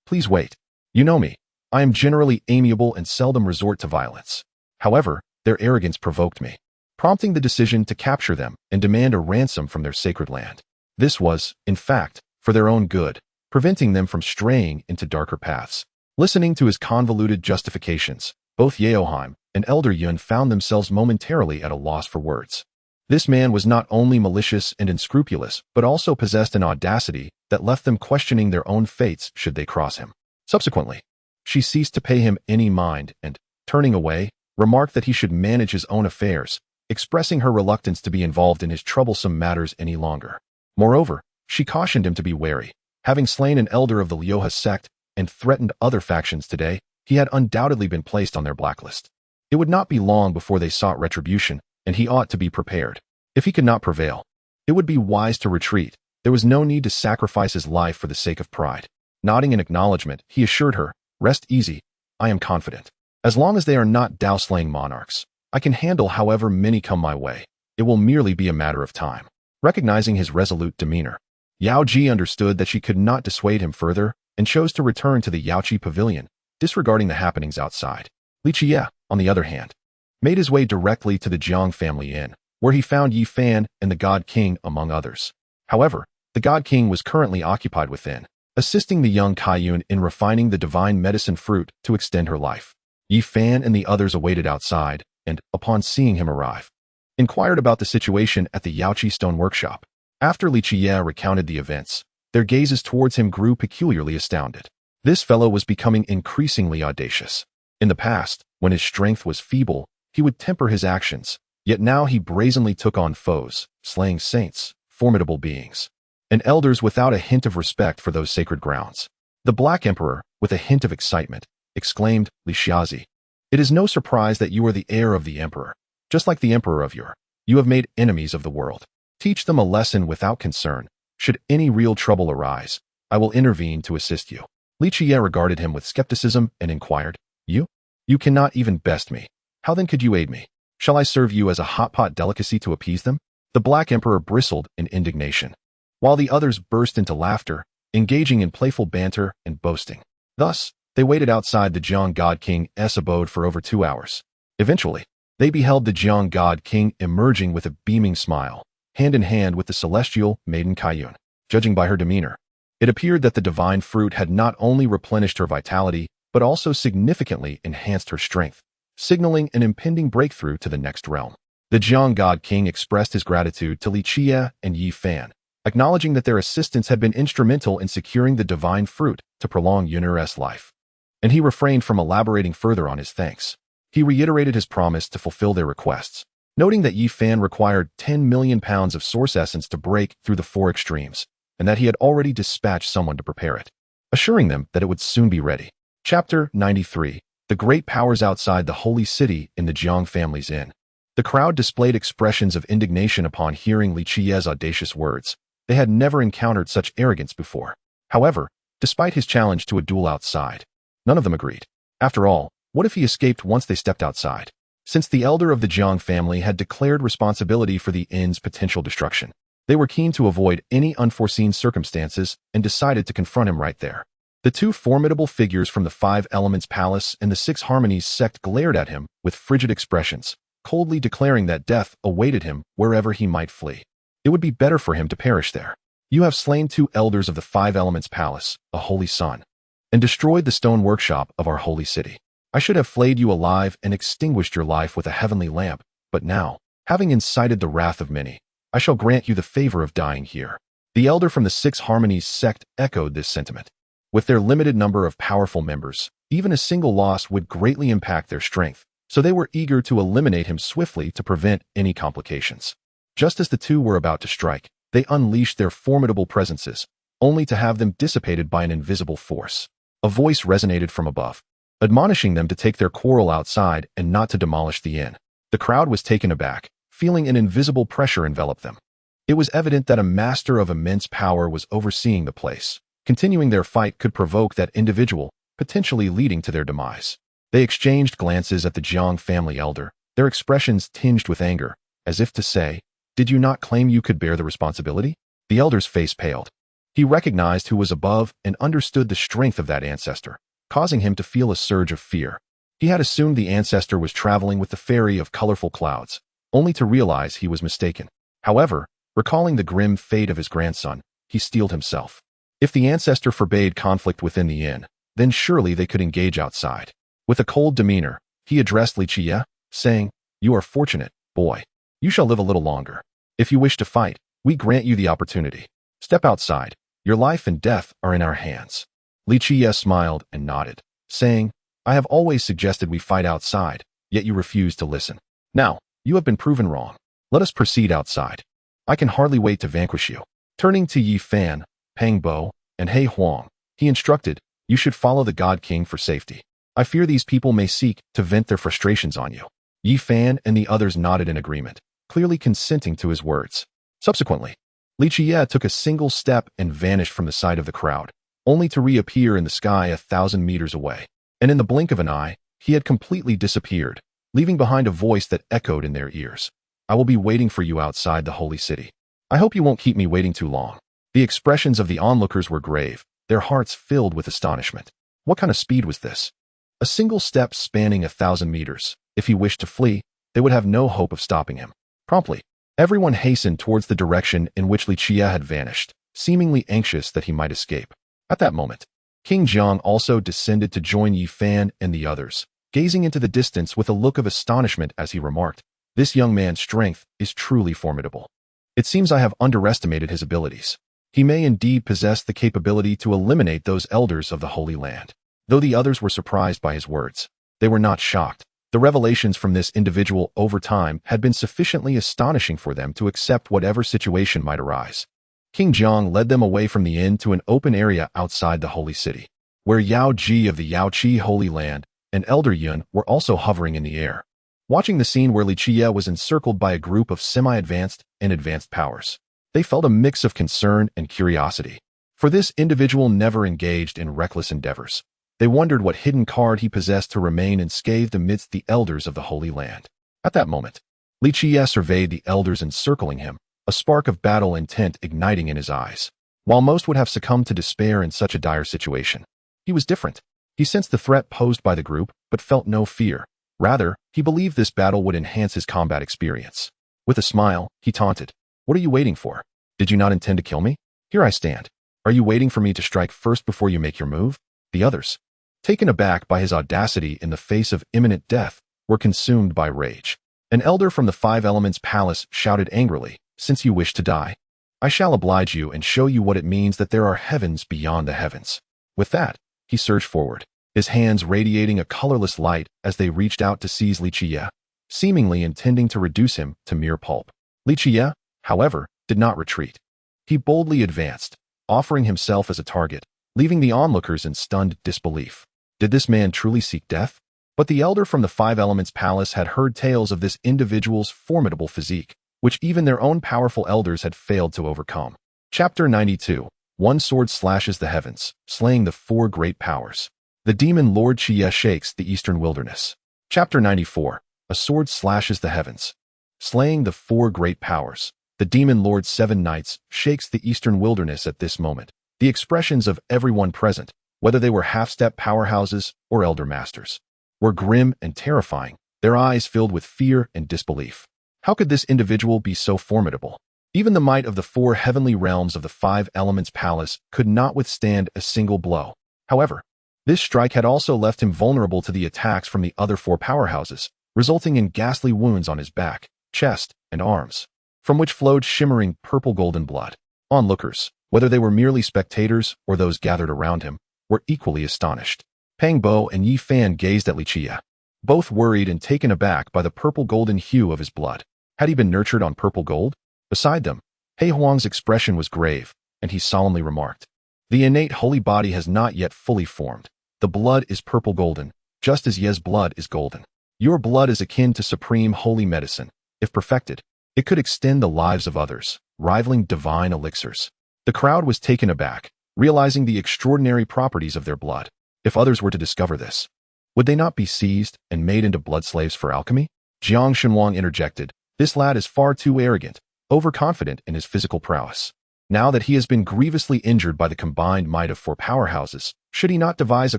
Please wait. You know me. I am generally amiable and seldom resort to violence. However, their arrogance provoked me, prompting the decision to capture them and demand a ransom from their sacred land. This was, in fact, for their own good, preventing them from straying into darker paths. Listening to his convoluted justifications, both Yeoheim and Elder Yun found themselves momentarily at a loss for words. This man was not only malicious and unscrupulous, but also possessed an audacity that left them questioning their own fates should they cross him. Subsequently, she ceased to pay him any mind and, turning away, remarked that he should manage his own affairs, expressing her reluctance to be involved in his troublesome matters any longer. Moreover, she cautioned him to be wary. Having slain an elder of the Lioha sect and threatened other factions today, he had undoubtedly been placed on their blacklist. It would not be long before they sought retribution, and he ought to be prepared. If he could not prevail, it would be wise to retreat. There was no need to sacrifice his life for the sake of pride. Nodding in acknowledgement, he assured her, "Rest easy. I am confident. As long as they are not Tao-slaying monarchs, I can handle however many come my way. It will merely be a matter of time." Recognizing his resolute demeanor, Yao Ji understood that she could not dissuade him further and chose to return to the Yaoqi pavilion, disregarding the happenings outside. Li Qiyeh, on the other hand, made his way directly to the Jiang family inn, where he found Yi Fan and the God King among others. However, the God King was currently occupied within, assisting the young Kaiyun in refining the divine medicine fruit to extend her life. Yi Fan and the others awaited outside, and, upon seeing him arrive, inquired about the situation at the Yaoqi stone workshop. After Li Qiyeh recounted the events, their gazes towards him grew peculiarly astounded. This fellow was becoming increasingly audacious. In the past, when his strength was feeble, he would temper his actions, yet now he brazenly took on foes, slaying saints, formidable beings, and elders without a hint of respect for those sacred grounds. The Black Emperor, with a hint of excitement, exclaimed, Li Qiyeh, "It is no surprise that you are the heir of the Emperor. Just like the Emperor of yore, you have made enemies of the world. Teach them a lesson without concern. Should any real trouble arise, I will intervene to assist you." Li Qiyeh regarded him with skepticism and inquired, "You? You cannot even best me. How then could you aid me? Shall I serve you as a hot-pot delicacy to appease them?" The Black Emperor bristled in indignation, while the others burst into laughter, engaging in playful banter and boasting. Thus, they waited outside the Jiang God King's abode for over 2 hours. Eventually, they beheld the Jiang God King emerging with a beaming smile, hand in hand with the celestial maiden Kaiyun. Judging by her demeanor, it appeared that the divine fruit had not only replenished her vitality, but also significantly enhanced her strength, signaling an impending breakthrough to the next realm. The Jiang God King expressed his gratitude to Li Qiyeh and Yi Fan, acknowledging that their assistance had been instrumental in securing the divine fruit to prolong Yunur's life. And he refrained from elaborating further on his thanks. He reiterated his promise to fulfill their requests, noting that Yi Fan required 10 million pounds of source essence to break through the 4 extremes, and that he had already dispatched someone to prepare it, assuring them that it would soon be ready. Chapter 93. The Great Powers Outside the Holy City in the Jiang Family's Inn. The crowd displayed expressions of indignation upon hearing Li Qiyeh's audacious words. They had never encountered such arrogance before. However, despite his challenge to a duel outside, none of them agreed. After all, what if he escaped once they stepped outside? Since the elder of the Jiang family had declared responsibility for the inn's potential destruction, they were keen to avoid any unforeseen circumstances and decided to confront him right there. The 2 formidable figures from the 5 Elements Palace and the 6 Harmonies sect glared at him with frigid expressions, coldly declaring that death awaited him wherever he might flee. It would be better for him to perish there. You have slain 2 elders of the 5 Elements Palace, a holy sun, and destroyed the stone workshop of our holy city. I should have flayed you alive and extinguished your life with a heavenly lamp, but now, having incited the wrath of many, I shall grant you the favor of dying here. The elder from the 6 Harmonies sect echoed this sentiment. With their limited number of powerful members, even a single loss would greatly impact their strength, so they were eager to eliminate him swiftly to prevent any complications. Just as the 2 were about to strike, they unleashed their formidable presences, only to have them dissipated by an invisible force. A voice resonated from above, admonishing them to take their quarrel outside and not to demolish the inn. The crowd was taken aback, feeling an invisible pressure envelop them. It was evident that a master of immense power was overseeing the place. Continuing their fight could provoke that individual, potentially leading to their demise. They exchanged glances at the Jiang family elder, their expressions tinged with anger, as if to say, "Did you not claim you could bear the responsibility?" The elder's face paled. He recognized who was above and understood the strength of that ancestor, causing him to feel a surge of fear. He had assumed the ancestor was traveling with the fairy of colorful clouds, only to realize he was mistaken. However, recalling the grim fate of his grandson, he steeled himself. If the ancestor forbade conflict within the inn, then surely they could engage outside. With a cold demeanor, he addressed Li Qiyeh, saying, "You are fortunate, boy. You shall live a little longer. If you wish to fight, we grant you the opportunity. Step outside. Your life and death are in our hands." Li Qiyeh smiled and nodded, saying, "I have always suggested we fight outside, yet you refuse to listen. Now, you have been proven wrong. Let us proceed outside. I can hardly wait to vanquish you." Turning to Yi Fan, Peng Bo, and He Huang, he instructed, "You should follow the God King for safety. I fear these people may seek to vent their frustrations on you." Yi Fan and the others nodded in agreement, clearly consenting to his words. Subsequently, Li Qiyeh took a single step and vanished from the sight of the crowd, only to reappear in the sky 1,000 meters away. And in the blink of an eye, he had completely disappeared, leaving behind a voice that echoed in their ears. "I will be waiting for you outside the holy city. I hope you won't keep me waiting too long." The expressions of the onlookers were grave, their hearts filled with astonishment. What kind of speed was this? A single step spanning 1,000 meters. If he wished to flee, they would have no hope of stopping him. Promptly, Everyone hastened towards the direction in which Li Qiyeh had vanished, seemingly anxious that he might escape. At that moment, King Jiang also descended to join Yi Fan and the others, gazing into the distance with a look of astonishment as he remarked, "This young man's strength is truly formidable. It seems I have underestimated his abilities. He may indeed possess the capability to eliminate those elders of the Holy Land." Though the others were surprised by his words, they were not shocked. The revelations from this individual over time had been sufficiently astonishing for them to accept whatever situation might arise. King Jiang led them away from the inn to an open area outside the holy city, where Yao Ji of the Yaoqi Holy Land and Elder Yun were also hovering in the air, watching the scene where Li Qiyeh was encircled by a group of semi-advanced and advanced powers. They felt a mix of concern and curiosity, for this individual never engaged in reckless endeavors. They wondered what hidden card he possessed to remain unscathed amidst the elders of the Holy Land. At that moment, Li Qiyeh surveyed the elders encircling him, a spark of battle intent igniting in his eyes. While most would have succumbed to despair in such a dire situation, he was different. He sensed the threat posed by the group, but felt no fear. Rather, he believed this battle would enhance his combat experience. With a smile, he taunted, "What are you waiting for? Did you not intend to kill me? Here I stand. Are you waiting for me to strike first before you make your move?" The others, taken aback by his audacity in the face of imminent death, were consumed by rage. An elder from the Five Elements Palace shouted angrily, "Since you wish to die, I shall oblige you and show you what it means that there are heavens beyond the heavens." With that, he surged forward, his hands radiating a colorless light as they reached out to seize Li Qiyeh, seemingly intending to reduce him to mere pulp. Li Qiyeh, however, did not retreat. He boldly advanced, offering himself as a target, leaving the onlookers in stunned disbelief. Did this man truly seek death? But the elder from the Five Elements Palace had heard tales of this individual's formidable physique, which even their own powerful elders had failed to overcome. Chapter 92. One sword slashes the heavens, slaying the four great powers. The demon Lord Qiyeh shakes the eastern wilderness. Chapter 94. A sword slashes the heavens, slaying the four great powers. The demon Lord Seven Knights shakes the eastern wilderness at this moment. The expressions of everyone present, whether they were half-step powerhouses or elder masters, were grim and terrifying, their eyes filled with fear and disbelief. How could this individual be so formidable? Even the might of the four heavenly realms of the Five Elements Palace could not withstand a single blow. However, this strike had also left him vulnerable to the attacks from the other four powerhouses, resulting in ghastly wounds on his back, chest, and arms, from which flowed shimmering purple-golden blood. Onlookers, whether they were merely spectators or those gathered around him, were equally astonished. Pang Bo and Yi Fan gazed at Li Qiyeh, both worried and taken aback by the purple-golden hue of his blood. Had he been nurtured on purple gold? Beside them, He Huang's expression was grave, and he solemnly remarked, "The innate holy body has not yet fully formed. The blood is purple-golden, just as Ye's blood is golden. Your blood is akin to supreme holy medicine. If perfected, it could extend the lives of others, rivaling divine elixirs." The crowd was taken aback, realizing the extraordinary properties of their blood. If others were to discover this, would they not be seized and made into blood slaves for alchemy? Jiang Shenhuang interjected, "This lad is far too arrogant, overconfident in his physical prowess. Now that he has been grievously injured by the combined might of four powerhouses, should he not devise a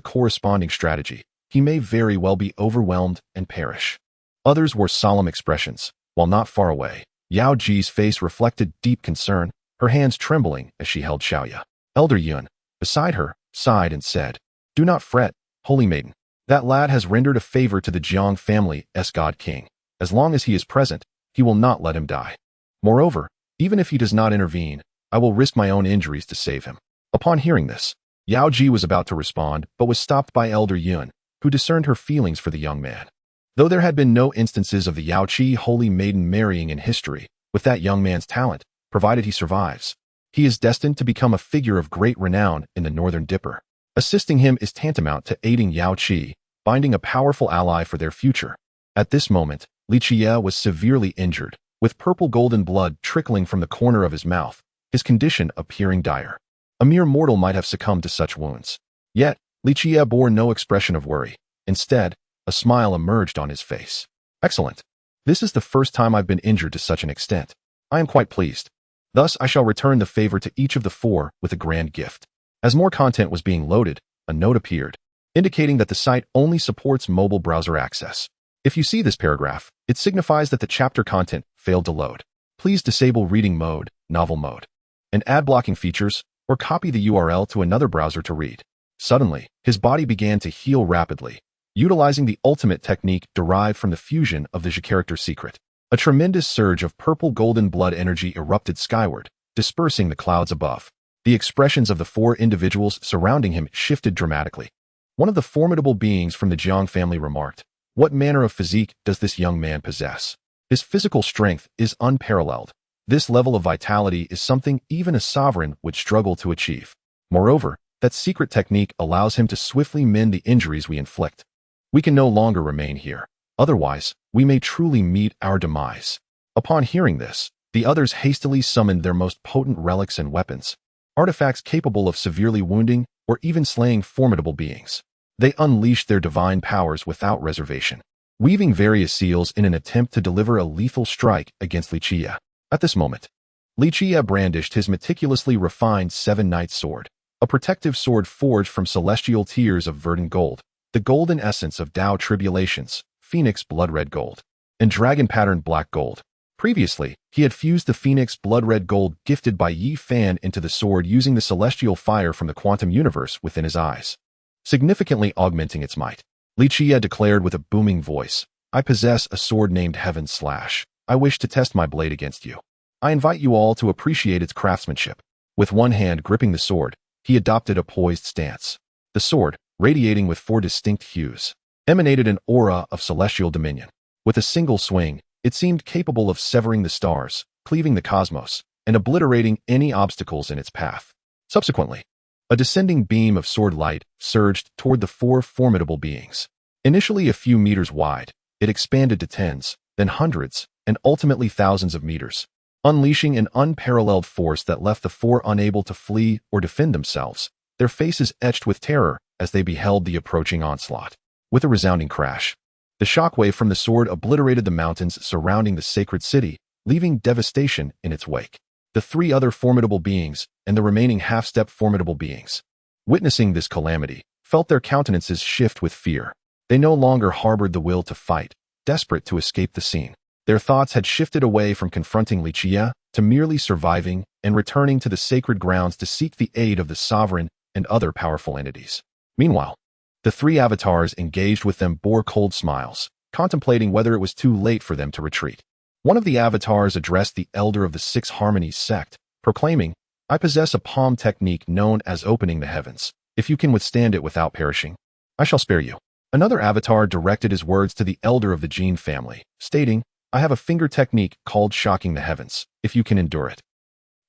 corresponding strategy, he may very well be overwhelmed and perish." Others wore solemn expressions, while not far away, Yao Ji's face reflected deep concern, her hands trembling as she held Xiaoya. Elder Yun, beside her, sighed and said, "Do not fret, holy maiden. That lad has rendered a favor to the Jiang family's god king. As long as he is present, he will not let him die. Moreover, even if he does not intervene, I will risk my own injuries to save him." Upon hearing this, Yao Ji was about to respond, but was stopped by Elder Yun, who discerned her feelings for the young man. Though there had been no instances of the Yaoqi holy maiden marrying in history, with that young man's talent, provided he survives, he is destined to become a figure of great renown in the Northern Dipper. Assisting him is tantamount to aiding Yaoqi, finding a powerful ally for their future. At this moment, Li Qiyeh was severely injured, with purple-golden blood trickling from the corner of his mouth, his condition appearing dire. A mere mortal might have succumbed to such wounds. Yet, Li Qiyeh bore no expression of worry. Instead, a smile emerged on his face. "Excellent. This is the first time I've been injured to such an extent. I am quite pleased. Thus I shall return the favor to each of the four with a grand gift." As more content was being loaded, a note appeared, indicating that the site only supports mobile browser access. If you see this paragraph, it signifies that the chapter content failed to load. Please disable reading mode, novel mode, and ad blocking features, or copy the URL to another browser to read. Suddenly, his body began to heal rapidly, utilizing the ultimate technique derived from the fusion of the character secret. A tremendous surge of purple-golden blood energy erupted skyward, dispersing the clouds above. The expressions of the four individuals surrounding him shifted dramatically. One of the formidable beings from the Jiang family remarked, "What manner of physique does this young man possess? His physical strength is unparalleled. This level of vitality is something even a sovereign would struggle to achieve. Moreover, that secret technique allows him to swiftly mend the injuries we inflict. We can no longer remain here. Otherwise, we may truly meet our demise." Upon hearing this, the others hastily summoned their most potent relics and weapons, artifacts capable of severely wounding or even slaying formidable beings. They unleashed their divine powers without reservation, weaving various seals in an attempt to deliver a lethal strike against Li Qiyeh. At this moment, Li Qiyeh brandished his meticulously refined seven-night sword, a protective sword forged from celestial tears of verdant gold, the golden essence of Tao tribulations, phoenix blood-red gold, and dragon-patterned black gold. Previously, he had fused the phoenix blood-red gold gifted by Yi Fan into the sword using the celestial fire from the quantum universe within his eyes, significantly augmenting its might. Li Qiyeh declared with a booming voice, "I possess a sword named Heaven Slash. I wish to test my blade against you. I invite you all to appreciate its craftsmanship." With one hand gripping the sword, he adopted a poised stance. The sword, radiating with four distinct hues, emanated an aura of celestial dominion. With a single swing, it seemed capable of severing the stars, cleaving the cosmos, and obliterating any obstacles in its path. Subsequently, a descending beam of sword light surged toward the four formidable beings. Initially a few meters wide, it expanded to tens, then hundreds, and ultimately thousands of meters, unleashing an unparalleled force that left the four unable to flee or defend themselves, their faces etched with terror as they beheld the approaching onslaught. With a resounding crash, the shockwave from the sword obliterated the mountains surrounding the sacred city, leaving devastation in its wake. The three other formidable beings, and the remaining half-step formidable beings, witnessing this calamity, felt their countenances shift with fear. They no longer harbored the will to fight, desperate to escape the scene. Their thoughts had shifted away from confronting Li Qiyeh to merely surviving and returning to the sacred grounds to seek the aid of the sovereign and other powerful entities. Meanwhile, the three avatars engaged with them bore cold smiles, contemplating whether it was too late for them to retreat. One of the avatars addressed the elder of the Six Harmonies sect, proclaiming, "I possess a palm technique known as opening the heavens. If you can withstand it without perishing, I shall spare you." Another avatar directed his words to the elder of the Jin family, stating, "I have a finger technique called shocking the heavens, if you can endure it."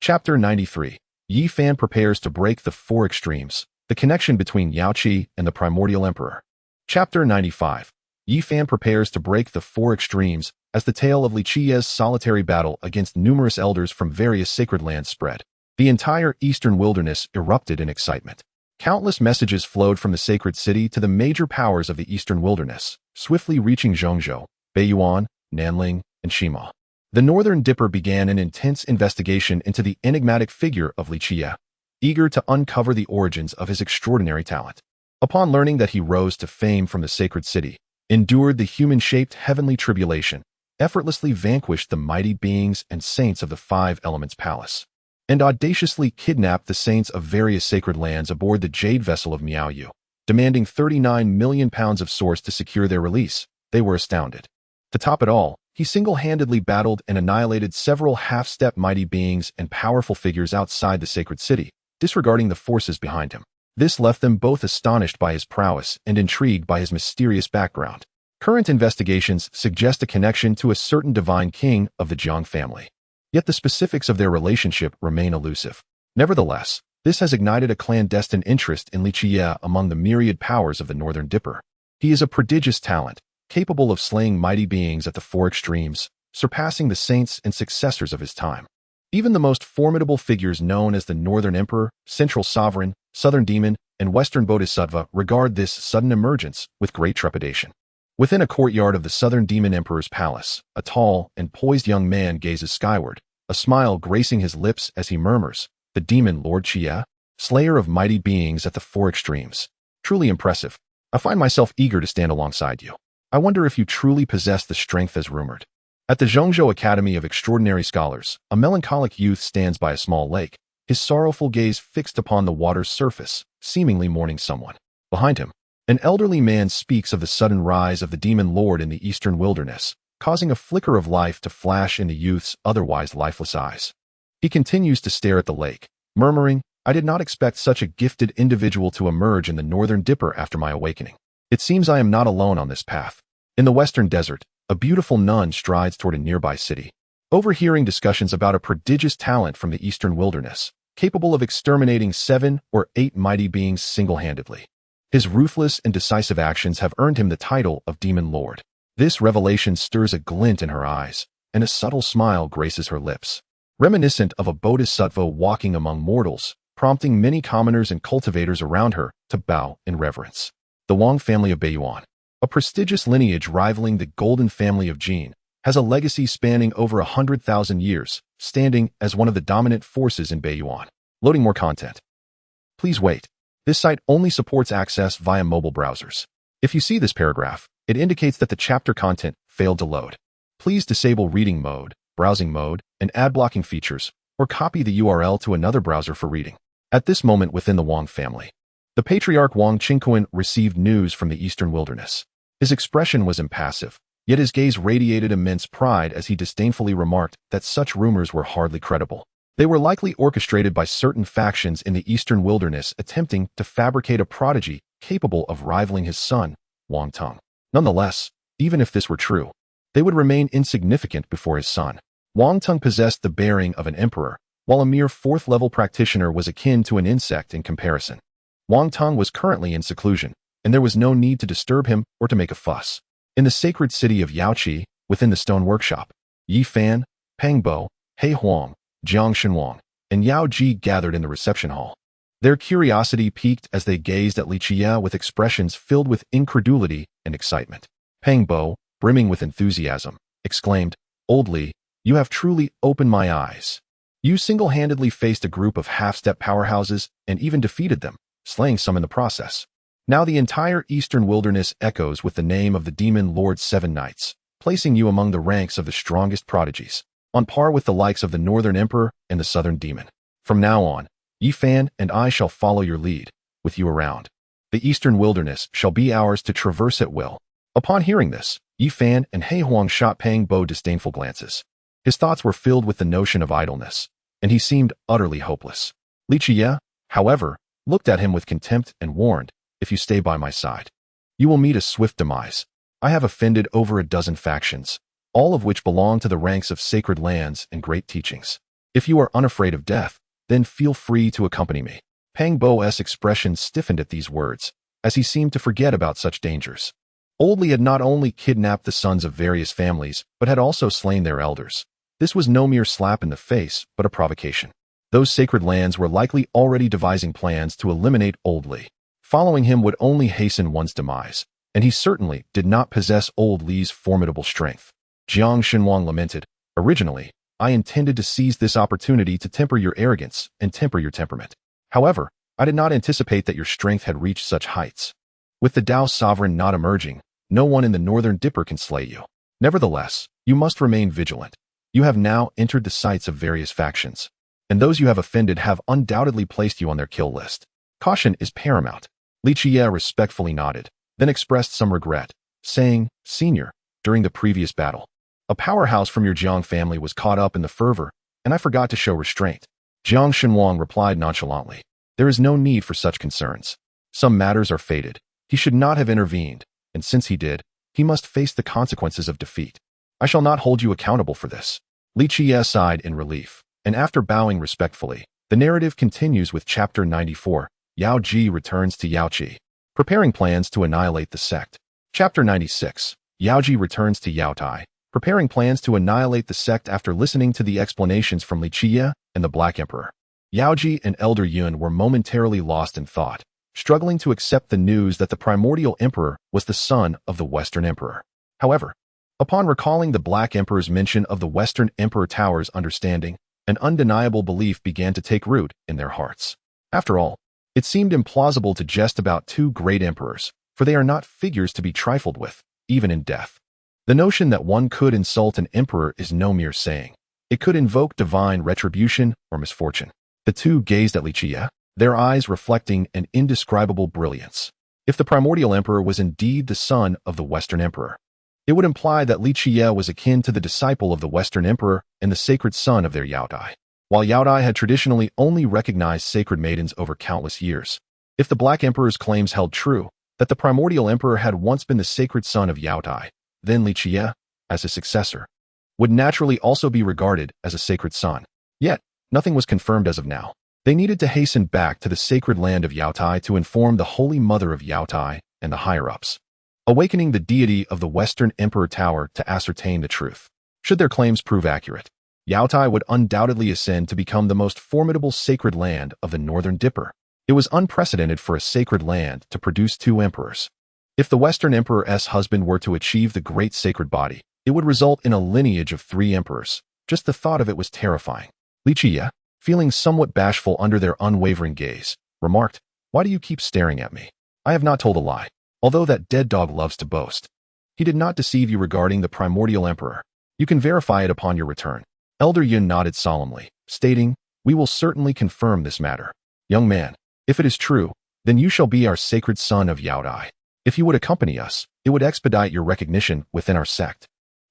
Chapter 93. Yi Fan prepares to break the four extremes. The connection between Yao Qi and the primordial emperor. Chapter 95. Yi Fan prepares to break the four extremes as the tale of Li Qiyeh's solitary battle against numerous elders from various sacred lands spread. The entire eastern wilderness erupted in excitement. Countless messages flowed from the sacred city to the major powers of the eastern wilderness, swiftly reaching Zhongzhou, Beiyuan, Nanling, and Shima. The Northern Dipper began an intense investigation into the enigmatic figure of Li Qiyeh, eager to uncover the origins of his extraordinary talent. Upon learning that he rose to fame from the sacred city, endured the human-shaped heavenly tribulation, effortlessly vanquished the mighty beings and saints of the Five Elements Palace, and audaciously kidnapped the saints of various sacred lands aboard the jade vessel of Miaoyu, demanding 39 million pounds of source to secure their release, they were astounded. To top it all, he single-handedly battled and annihilated several half-step mighty beings and powerful figures outside the sacred city, disregarding the forces behind him. This left them both astonished by his prowess and intrigued by his mysterious background. Current investigations suggest a connection to a certain divine king of the Jiang family. Yet the specifics of their relationship remain elusive. Nevertheless, this has ignited a clandestine interest in Li Qiyeh among the myriad powers of the Northern Dipper. He is a prodigious talent, capable of slaying mighty beings at the four extremes, surpassing the saints and successors of his time. Even the most formidable figures known as the Northern Emperor, Central Sovereign, Southern Demon, and Western Bodhisattva regard this sudden emergence with great trepidation. Within a courtyard of the Southern Demon Emperor's palace, a tall and poised young man gazes skyward, a smile gracing his lips as he murmurs, "The demon Lord Qiyeh, slayer of mighty beings at the four extremes. Truly impressive. I find myself eager to stand alongside you. I wonder if you truly possess the strength as rumored." At the Zhongzhou Academy of Extraordinary Scholars, a melancholic youth stands by a small lake, his sorrowful gaze fixed upon the water's surface, seemingly mourning someone. Behind him, an elderly man speaks of the sudden rise of the demon lord in the eastern wilderness, causing a flicker of life to flash in the youth's otherwise lifeless eyes. He continues to stare at the lake, murmuring, "I did not expect such a gifted individual to emerge in the northern Dipper after my awakening. It seems I am not alone on this path." In the western desert, a beautiful nun strides toward a nearby city. Overhearing discussions about a prodigious talent from the eastern wilderness, capable of exterminating 7 or 8 mighty beings single-handedly. His ruthless and decisive actions have earned him the title of Demon Lord. This revelation stirs a glint in her eyes, and a subtle smile graces her lips, reminiscent of a bodhisattva walking among mortals, prompting many commoners and cultivators around her to bow in reverence. The Wang family of Beiyuan, a prestigious lineage rivaling the Golden family of Jin, has a legacy spanning over 100,000 years, standing as one of the dominant forces in Beiyuan. Loading more content. Please wait. This site only supports access via mobile browsers. If you see this paragraph, it indicates that the chapter content failed to load. Please disable reading mode, browsing mode, and ad blocking features, or copy the URL to another browser for reading. At this moment within the Wang family, the patriarch Wang Qingquan received news from the eastern wilderness. His expression was impassive, yet his gaze radiated immense pride as he disdainfully remarked that such rumors were hardly credible. They were likely orchestrated by certain factions in the eastern wilderness attempting to fabricate a prodigy capable of rivaling his son, Wang Tong. Nonetheless, even if this were true, they would remain insignificant before his son. Wang Tong possessed the bearing of an emperor, while a mere 4th-level practitioner was akin to an insect in comparison. Wang Tong was currently in seclusion, and there was no need to disturb him or to make a fuss. In the sacred city of Yaoqi, within the stone workshop, Yi Fan, Peng Bo, He Huang, Jiang Shenwang, and Yao Ji gathered in the reception hall. Their curiosity piqued as they gazed at Li Qiyeh with expressions filled with incredulity and excitement. Peng Bo, brimming with enthusiasm, exclaimed, "Old Li, you have truly opened my eyes. You single-handedly faced a group of half-step powerhouses and even defeated them, slaying some in the process. Now the entire eastern wilderness echoes with the name of the Demon Lord's 7 Knights, placing you among the ranks of the strongest prodigies, on par with the likes of the Northern Emperor and the Southern Demon. From now on, Yi Fan and I shall follow your lead, with you around. The eastern wilderness shall be ours to traverse at will." Upon hearing this, Yi Fan and He Huang shot Peng Bo disdainful glances. His thoughts were filled with the notion of idleness, and he seemed utterly hopeless. Li Qiyeh, however, looked at him with contempt and warned, "If you stay by my side, you will meet a swift demise. I have offended over a dozen factions, all of which belong to the ranks of sacred lands and great teachings. If you are unafraid of death, then feel free to accompany me." Peng Bo's expression stiffened at these words, as he seemed to forget about such dangers. Old Li had not only kidnapped the sons of various families, but had also slain their elders. This was no mere slap in the face, but a provocation. Those sacred lands were likely already devising plans to eliminate Old Li. Following him would only hasten one's demise, and he certainly did not possess Old Li's formidable strength. Jiang Shenwang lamented, "Originally, I intended to seize this opportunity to temper your arrogance and temper your temperament. However, I did not anticipate that your strength had reached such heights. With the Tao sovereign not emerging, no one in the Northern Dipper can slay you. Nevertheless, you must remain vigilant. You have now entered the sights of various factions, and those you have offended have undoubtedly placed you on their kill list. Caution is paramount." Li Qiyeh respectfully nodded, then expressed some regret, saying, "Senior, during the previous battle, a powerhouse from your Jiang family was caught up in the fervor, and I forgot to show restraint." Jiang Shenwang replied nonchalantly, "There is no need for such concerns. Some matters are fated. He should not have intervened, and since he did, he must face the consequences of defeat. I shall not hold you accountable for this." Li Qiyeh sighed in relief, and after bowing respectfully, the narrative continues with Chapter 94, Yao Ji returns to Yaoqi, preparing plans to annihilate the sect. Chapter 96, Yao Ji returns to Mount Tai, preparing plans to annihilate the sect after listening to the explanations from Li Qiyeh and the Black Emperor. Yao Ji and Elder Yun were momentarily lost in thought, struggling to accept the news that the primordial emperor was the son of the Western Emperor. However, upon recalling the Black Emperor's mention of the Western Emperor Tower's understanding, an undeniable belief began to take root in their hearts. After all, it seemed implausible to jest about 2 great emperors, for they are not figures to be trifled with, even in death. The notion that one could insult an emperor is no mere saying. It could invoke divine retribution or misfortune. The two gazed at Li Qiyeh, their eyes reflecting an indescribable brilliance. If the primordial emperor was indeed the son of the Western emperor, it would imply that Li Qiyeh was akin to the disciple of the Western emperor and the sacred son of their Mount Tai. While Mount Tai had traditionally only recognized sacred maidens over countless years, if the Black Emperor's claims held true, that the primordial emperor had once been the sacred son of Mount Tai, then Li Qiyeh, as his successor, would naturally also be regarded as a sacred son. Yet, nothing was confirmed as of now. They needed to hasten back to the sacred land of Mount Tai to inform the Holy Mother of Mount Tai and the higher-ups, awakening the deity of the Western Emperor Tower to ascertain the truth. Should their claims prove accurate, Mount Tai would undoubtedly ascend to become the most formidable sacred land of the Northern Dipper. It was unprecedented for a sacred land to produce two emperors. If the Western Emperor's husband were to achieve the great sacred body, it would result in a lineage of 3 emperors. Just the thought of it was terrifying. Li Qiyeh, feeling somewhat bashful under their unwavering gaze, remarked, "Why do you keep staring at me? I have not told a lie, although that dead dog loves to boast. He did not deceive you regarding the primordial emperor. You can verify it upon your return." Elder Yun nodded solemnly, stating, "We will certainly confirm this matter. Young man, if it is true, then you shall be our sacred son of Mount Tai. If you would accompany us, it would expedite your recognition within our sect."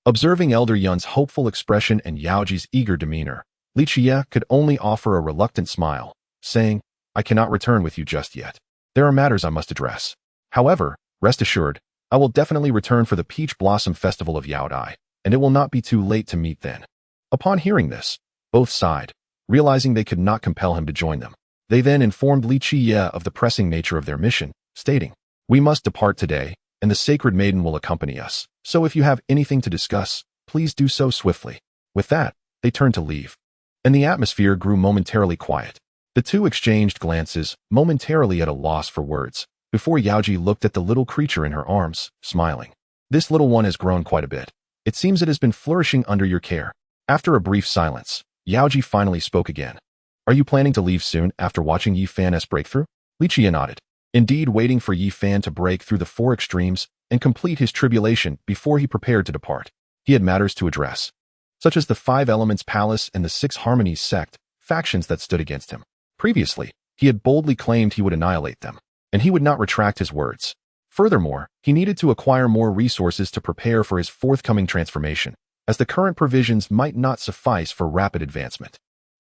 Observing Elder Yun's hopeful expression and Yaoji's eager demeanor, Li Qiyeh could only offer a reluctant smile, saying, "I cannot return with you just yet. There are matters I must address. However, rest assured, I will definitely return for the Peach Blossom Festival of Mount Tai, and it will not be too late to meet then." Upon hearing this, both sighed, realizing they could not compel him to join them. They then informed Li Qiyeh of the pressing nature of their mission, stating, "We must depart today, and the sacred maiden will accompany us. So if you have anything to discuss, please do so swiftly." With that, they turned to leave, and the atmosphere grew momentarily quiet. The two exchanged glances, momentarily at a loss for words, before Yaoji looked at the little creature in her arms, smiling. "This little one has grown quite a bit. It seems it has been flourishing under your care." After a brief silence, Yaoji finally spoke again. "Are you planning to leave soon after watching Yi Fan's breakthrough?" Li Qiyeh nodded, indeed waiting for Yi Fan to break through the 4 extremes and complete his tribulation before he prepared to depart. He had matters to address, such as the 5 Elements Palace and the 6 Harmonies sect, factions that stood against him. Previously, he had boldly claimed he would annihilate them, and he would not retract his words. Furthermore, he needed to acquire more resources to prepare for his forthcoming transformation, as the current provisions might not suffice for rapid advancement.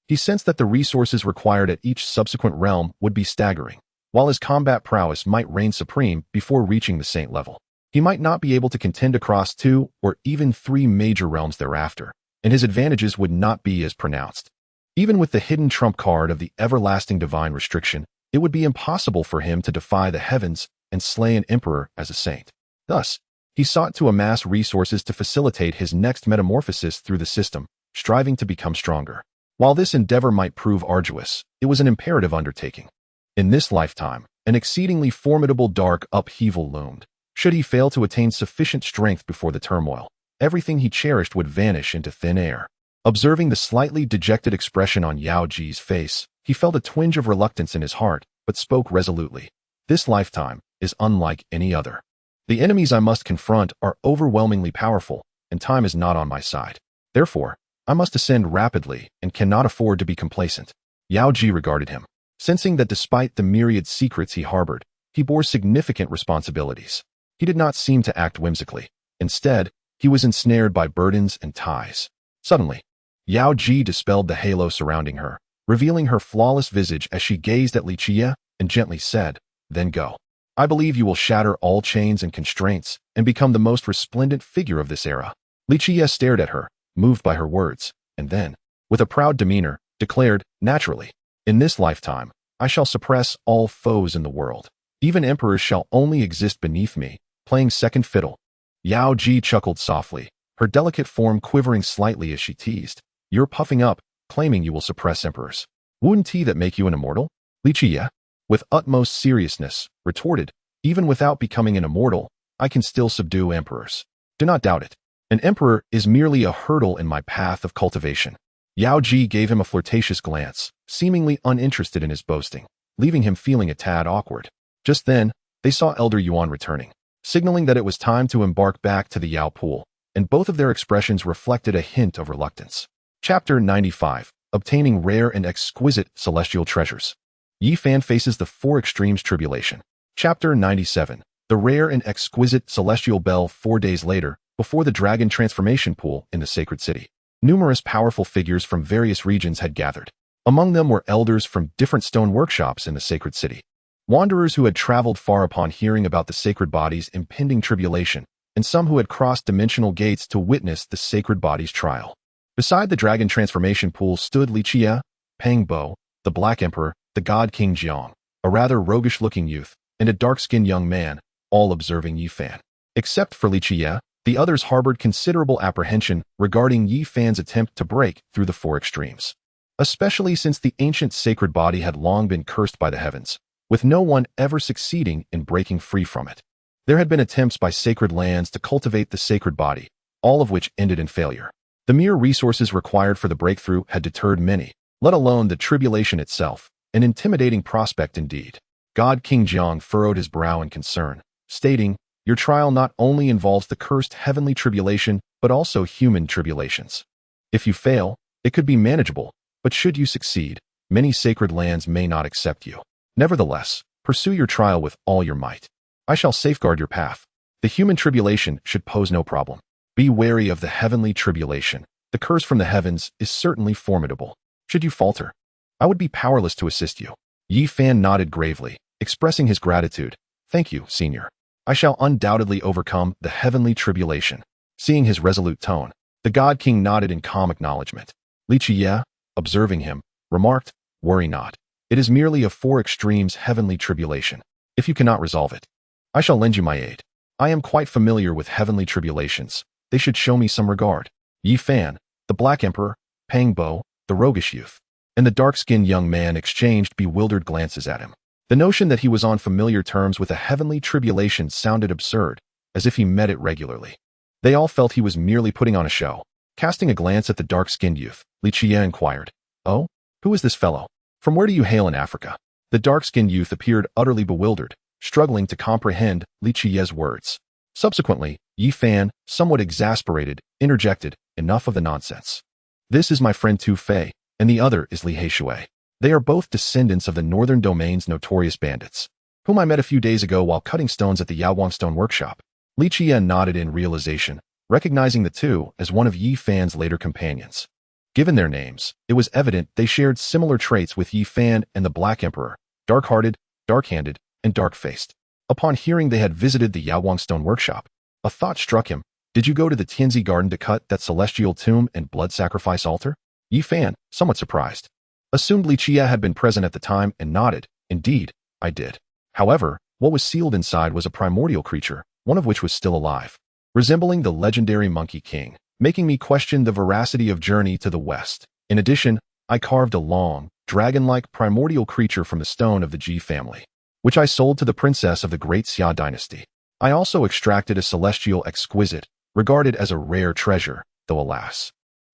He sensed that the resources required at each subsequent realm would be staggering, while his combat prowess might reign supreme before reaching the saint level. He might not be able to contend across 2 or even 3 major realms thereafter, and his advantages would not be as pronounced. Even with the hidden trump card of the everlasting divine restriction, it would be impossible for him to defy the heavens and slay an emperor as a saint. Thus, he sought to amass resources to facilitate his next metamorphosis through the system, striving to become stronger. While this endeavor might prove arduous, it was an imperative undertaking. In this lifetime, an exceedingly formidable dark upheaval loomed. Should he fail to attain sufficient strength before the turmoil, everything he cherished would vanish into thin air. Observing the slightly dejected expression on Yaoji's face, he felt a twinge of reluctance in his heart, but spoke resolutely. "This lifetime is unlike any other. The enemies I must confront are overwhelmingly powerful, and time is not on my side. Therefore, I must ascend rapidly and cannot afford to be complacent." Yaoji regarded him, sensing that despite the myriad secrets he harbored, he bore significant responsibilities. He did not seem to act whimsically. Instead, he was ensnared by burdens and ties. Suddenly, Yaoji dispelled the halo surrounding her, revealing her flawless visage as she gazed at Li Qiyeh and gently said, "Then go. I believe you will shatter all chains and constraints and become the most resplendent figure of this era." Li Qiyeh stared at her, moved by her words, and then, with a proud demeanor, declared, "Naturally, in this lifetime, I shall suppress all foes in the world. Even emperors shall only exist beneath me, playing second fiddle." Yaoji chuckled softly, her delicate form quivering slightly as she teased, "You're puffing up, claiming you will suppress emperors. Wouldn't that make you an immortal?" Li Qiyeh, with utmost seriousness, retorted, "Even without becoming an immortal, I can still subdue emperors. Do not doubt it. An emperor is merely a hurdle in my path of cultivation." Yaoji gave him a flirtatious glance, seemingly uninterested in his boasting, leaving him feeling a tad awkward. Just then, they saw Elder Yuan returning, signaling that it was time to embark back to the Yao Pool, and both of their expressions reflected a hint of reluctance. Chapter 95. Obtaining Rare and Exquisite Celestial Treasures. Yi Fan faces the Four Extremes Tribulation. Chapter 97. The Rare and Exquisite Celestial Bell. 4 days later, before the Dragon Transformation Pool in the Sacred City, numerous powerful figures from various regions had gathered. Among them were elders from different stone workshops in the Sacred City, wanderers who had traveled far upon hearing about the sacred body's impending tribulation, and some who had crossed dimensional gates to witness the sacred body's trial. Beside the Dragon Transformation Pool stood Li Qiyeh, Pang Bo, the Black Emperor, the God King Jiang, a rather roguish-looking youth, and a dark-skinned young man, all observing Yi Fan. Except for Li Qiyeh, the others harbored considerable apprehension regarding Yi Fan's attempt to break through the Four Extremes, especially since the ancient sacred body had long been cursed by the heavens, with no one ever succeeding in breaking free from it. There had been attempts by sacred lands to cultivate the sacred body, all of which ended in failure. The mere resources required for the breakthrough had deterred many, let alone the tribulation itself, an intimidating prospect indeed. God King Jiang furrowed his brow in concern, stating, "Your trial not only involves the cursed heavenly tribulation, but also human tribulations. If you fail, it could be manageable, but should you succeed, many sacred lands may not accept you. Nevertheless, pursue your trial with all your might. I shall safeguard your path. The human tribulation should pose no problem. Be wary of the heavenly tribulation. The curse from the heavens is certainly formidable. Should you falter, I would be powerless to assist you." Yi Fan nodded gravely, expressing his gratitude. "Thank you, Senior. I shall undoubtedly overcome the heavenly tribulation." Seeing his resolute tone, the God King nodded in calm acknowledgement. Li Qiyeh, observing him, remarked, "Worry not. It is merely a Four Extremes heavenly tribulation. If you cannot resolve it, I shall lend you my aid. I am quite familiar with heavenly tribulations. They should show me some regard." Yi Fan, the Black Emperor, Pang Bo, the roguish youth, and the dark-skinned young man exchanged bewildered glances at him. The notion that he was on familiar terms with a heavenly tribulation sounded absurd, as if he met it regularly. They all felt he was merely putting on a show. Casting a glance at the dark-skinned youth, Li Qiyeh inquired, "Oh, who is this fellow? From where do you hail in Africa?" The dark-skinned youth appeared utterly bewildered, struggling to comprehend Li Qiyeh's words. Subsequently, Yi Fan, somewhat exasperated, interjected, "Enough of the nonsense. This is my friend Tu Fei, and the other is Li Qiyeh. They are both descendants of the Northern Domain's notorious bandits, whom I met a few days ago while cutting stones at the Yaowang Stone Workshop." Li Qiyeh nodded in realization, recognizing the two as one of Yi Fan's later companions. Given their names, it was evident they shared similar traits with Yi Fan and the Black Emperor, dark-hearted, dark-handed, and dark-faced. Upon hearing they had visited the Yaowang Stone Workshop, a thought struck him. "Did you go to the Tianzi Garden to cut that celestial tomb and blood sacrifice altar?" Yi Fan, somewhat surprised, assumed Li Qiyeh had been present at the time and nodded, "Indeed, I did. However, what was sealed inside was a primordial creature, one of which was still alive, resembling the legendary Monkey King, making me question the veracity of Journey to the West. In addition, I carved a long, dragon-like primordial creature from the stone of the Ji family, which I sold to the princess of the Great Xia dynasty. I also extracted a celestial exquisite, regarded as a rare treasure, though alas,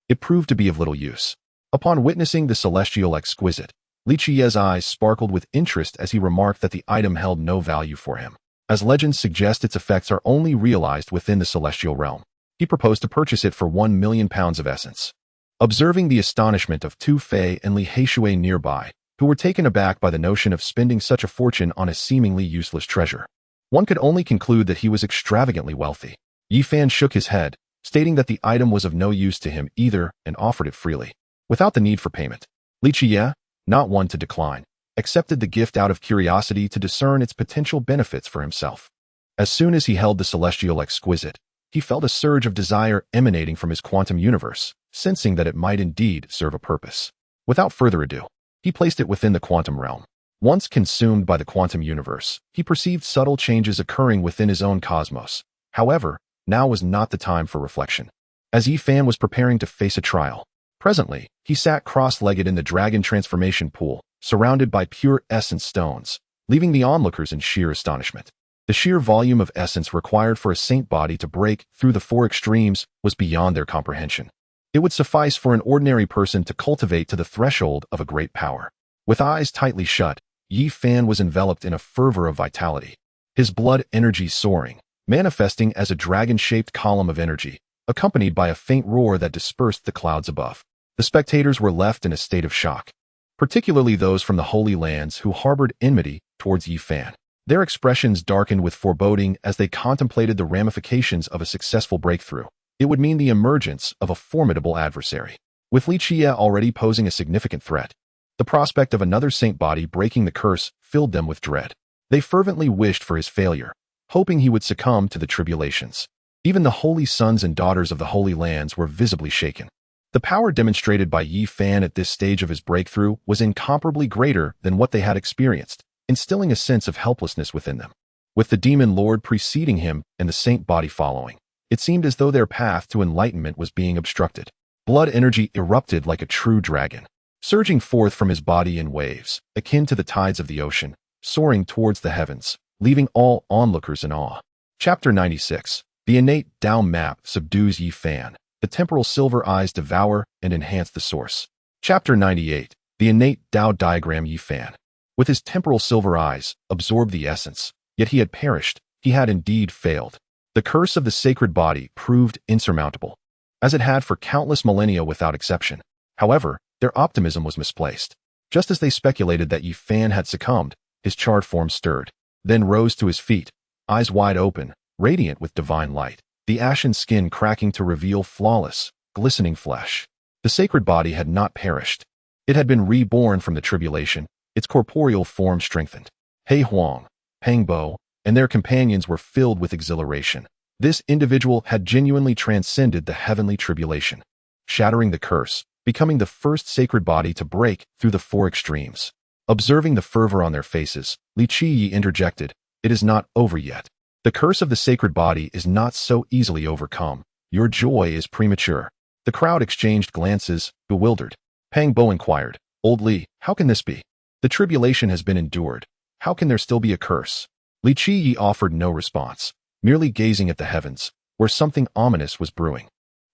it proved to be of little use." Upon witnessing the celestial exquisite, Li Qiyeh's eyes sparkled with interest as he remarked that the item held no value for him, as legends suggest its effects are only realized within the celestial realm. He proposed to purchase it for 1 million pounds of essence. Observing the astonishment of Tu Fei and Li Qiyeh nearby, who were taken aback by the notion of spending such a fortune on a seemingly useless treasure, one could only conclude that he was extravagantly wealthy. Yi Fan shook his head, stating that the item was of no use to him either and offered it freely, without the need for payment. Li Qiyeh, not one to decline, accepted the gift out of curiosity to discern its potential benefits for himself. As soon as he held the celestial exquisite, he felt a surge of desire emanating from his quantum universe, sensing that it might indeed serve a purpose. Without further ado, he placed it within the quantum realm. Once consumed by the quantum universe, he perceived subtle changes occurring within his own cosmos. However, now was not the time for reflection, as Yi Fan was preparing to face a trial. Presently, he sat cross-legged in the Dragon Transformation Pool, surrounded by pure essence stones, leaving the onlookers in sheer astonishment. The sheer volume of essence required for a saint body to break through the Four Extremes was beyond their comprehension. It would suffice for an ordinary person to cultivate to the threshold of a great power. With eyes tightly shut, Yi Fan was enveloped in a fervor of vitality, his blood energy soaring, manifesting as a dragon-shaped column of energy, accompanied by a faint roar that dispersed the clouds above. The spectators were left in a state of shock, particularly those from the Holy Lands who harbored enmity towards Yi Fan. Their expressions darkened with foreboding as they contemplated the ramifications of a successful breakthrough. It would mean the emergence of a formidable adversary. With Li Qiyeh already posing a significant threat, the prospect of another saint body breaking the curse filled them with dread. They fervently wished for his failure, hoping he would succumb to the tribulations. Even the holy sons and daughters of the Holy Lands were visibly shaken. The power demonstrated by Yi Fan at this stage of his breakthrough was incomparably greater than what they had experienced, instilling a sense of helplessness within them. With the demon lord preceding him and the saint body following, it seemed as though their path to enlightenment was being obstructed. Blood energy erupted like a true dragon, surging forth from his body in waves, akin to the tides of the ocean, soaring towards the heavens, leaving all onlookers in awe. Chapter 96. The innate Tao map subdues Yi Fan. The temporal silver eyes devour and enhance the source. Chapter 98. The innate Tao diagram Yi Fan. With his temporal silver eyes, absorbed the essence, yet he had perished. He had indeed failed. The curse of the sacred body proved insurmountable, as it had for countless millennia without exception. However, their optimism was misplaced. Just as they speculated that Yi Fan had succumbed, his charred form stirred, then rose to his feet, eyes wide open, radiant with divine light, the ashen skin cracking to reveal flawless, glistening flesh. The sacred body had not perished. It had been reborn from the tribulation, its corporeal form strengthened. He Huang, Peng Bo, and their companions were filled with exhilaration. This individual had genuinely transcended the heavenly tribulation, shattering the curse, becoming the first sacred body to break through the four extremes. Observing the fervor on their faces, Li Qiyeh interjected, "It is not over yet. The curse of the sacred body is not so easily overcome. Your joy is premature." The crowd exchanged glances, bewildered. Peng Bo inquired, "Old Li, how can this be? The tribulation has been endured. How can there still be a curse?" Li Qiyeh offered no response, merely gazing at the heavens, where something ominous was brewing.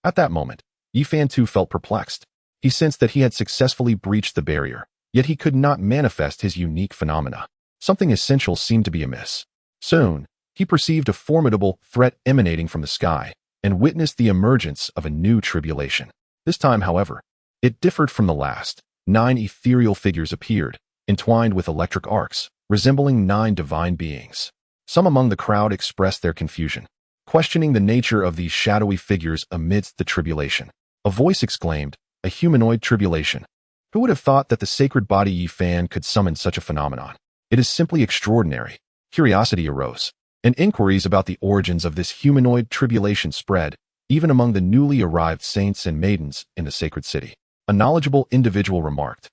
At that moment, Yi Fan too felt perplexed. He sensed that he had successfully breached the barrier, yet he could not manifest his unique phenomena. Something essential seemed to be amiss. Soon, he perceived a formidable threat emanating from the sky and witnessed the emergence of a new tribulation. This time, however, it differed from the last. 9 ethereal figures appeared, entwined with electric arcs, resembling 9 divine beings. Some among the crowd expressed their confusion, questioning the nature of these shadowy figures amidst the tribulation. A voice exclaimed, "A humanoid tribulation. Who would have thought that the sacred body Yi Fan could summon such a phenomenon? It is simply extraordinary." Curiosity arose, and inquiries about the origins of this humanoid tribulation spread, even among the newly arrived saints and maidens in the sacred city. A knowledgeable individual remarked,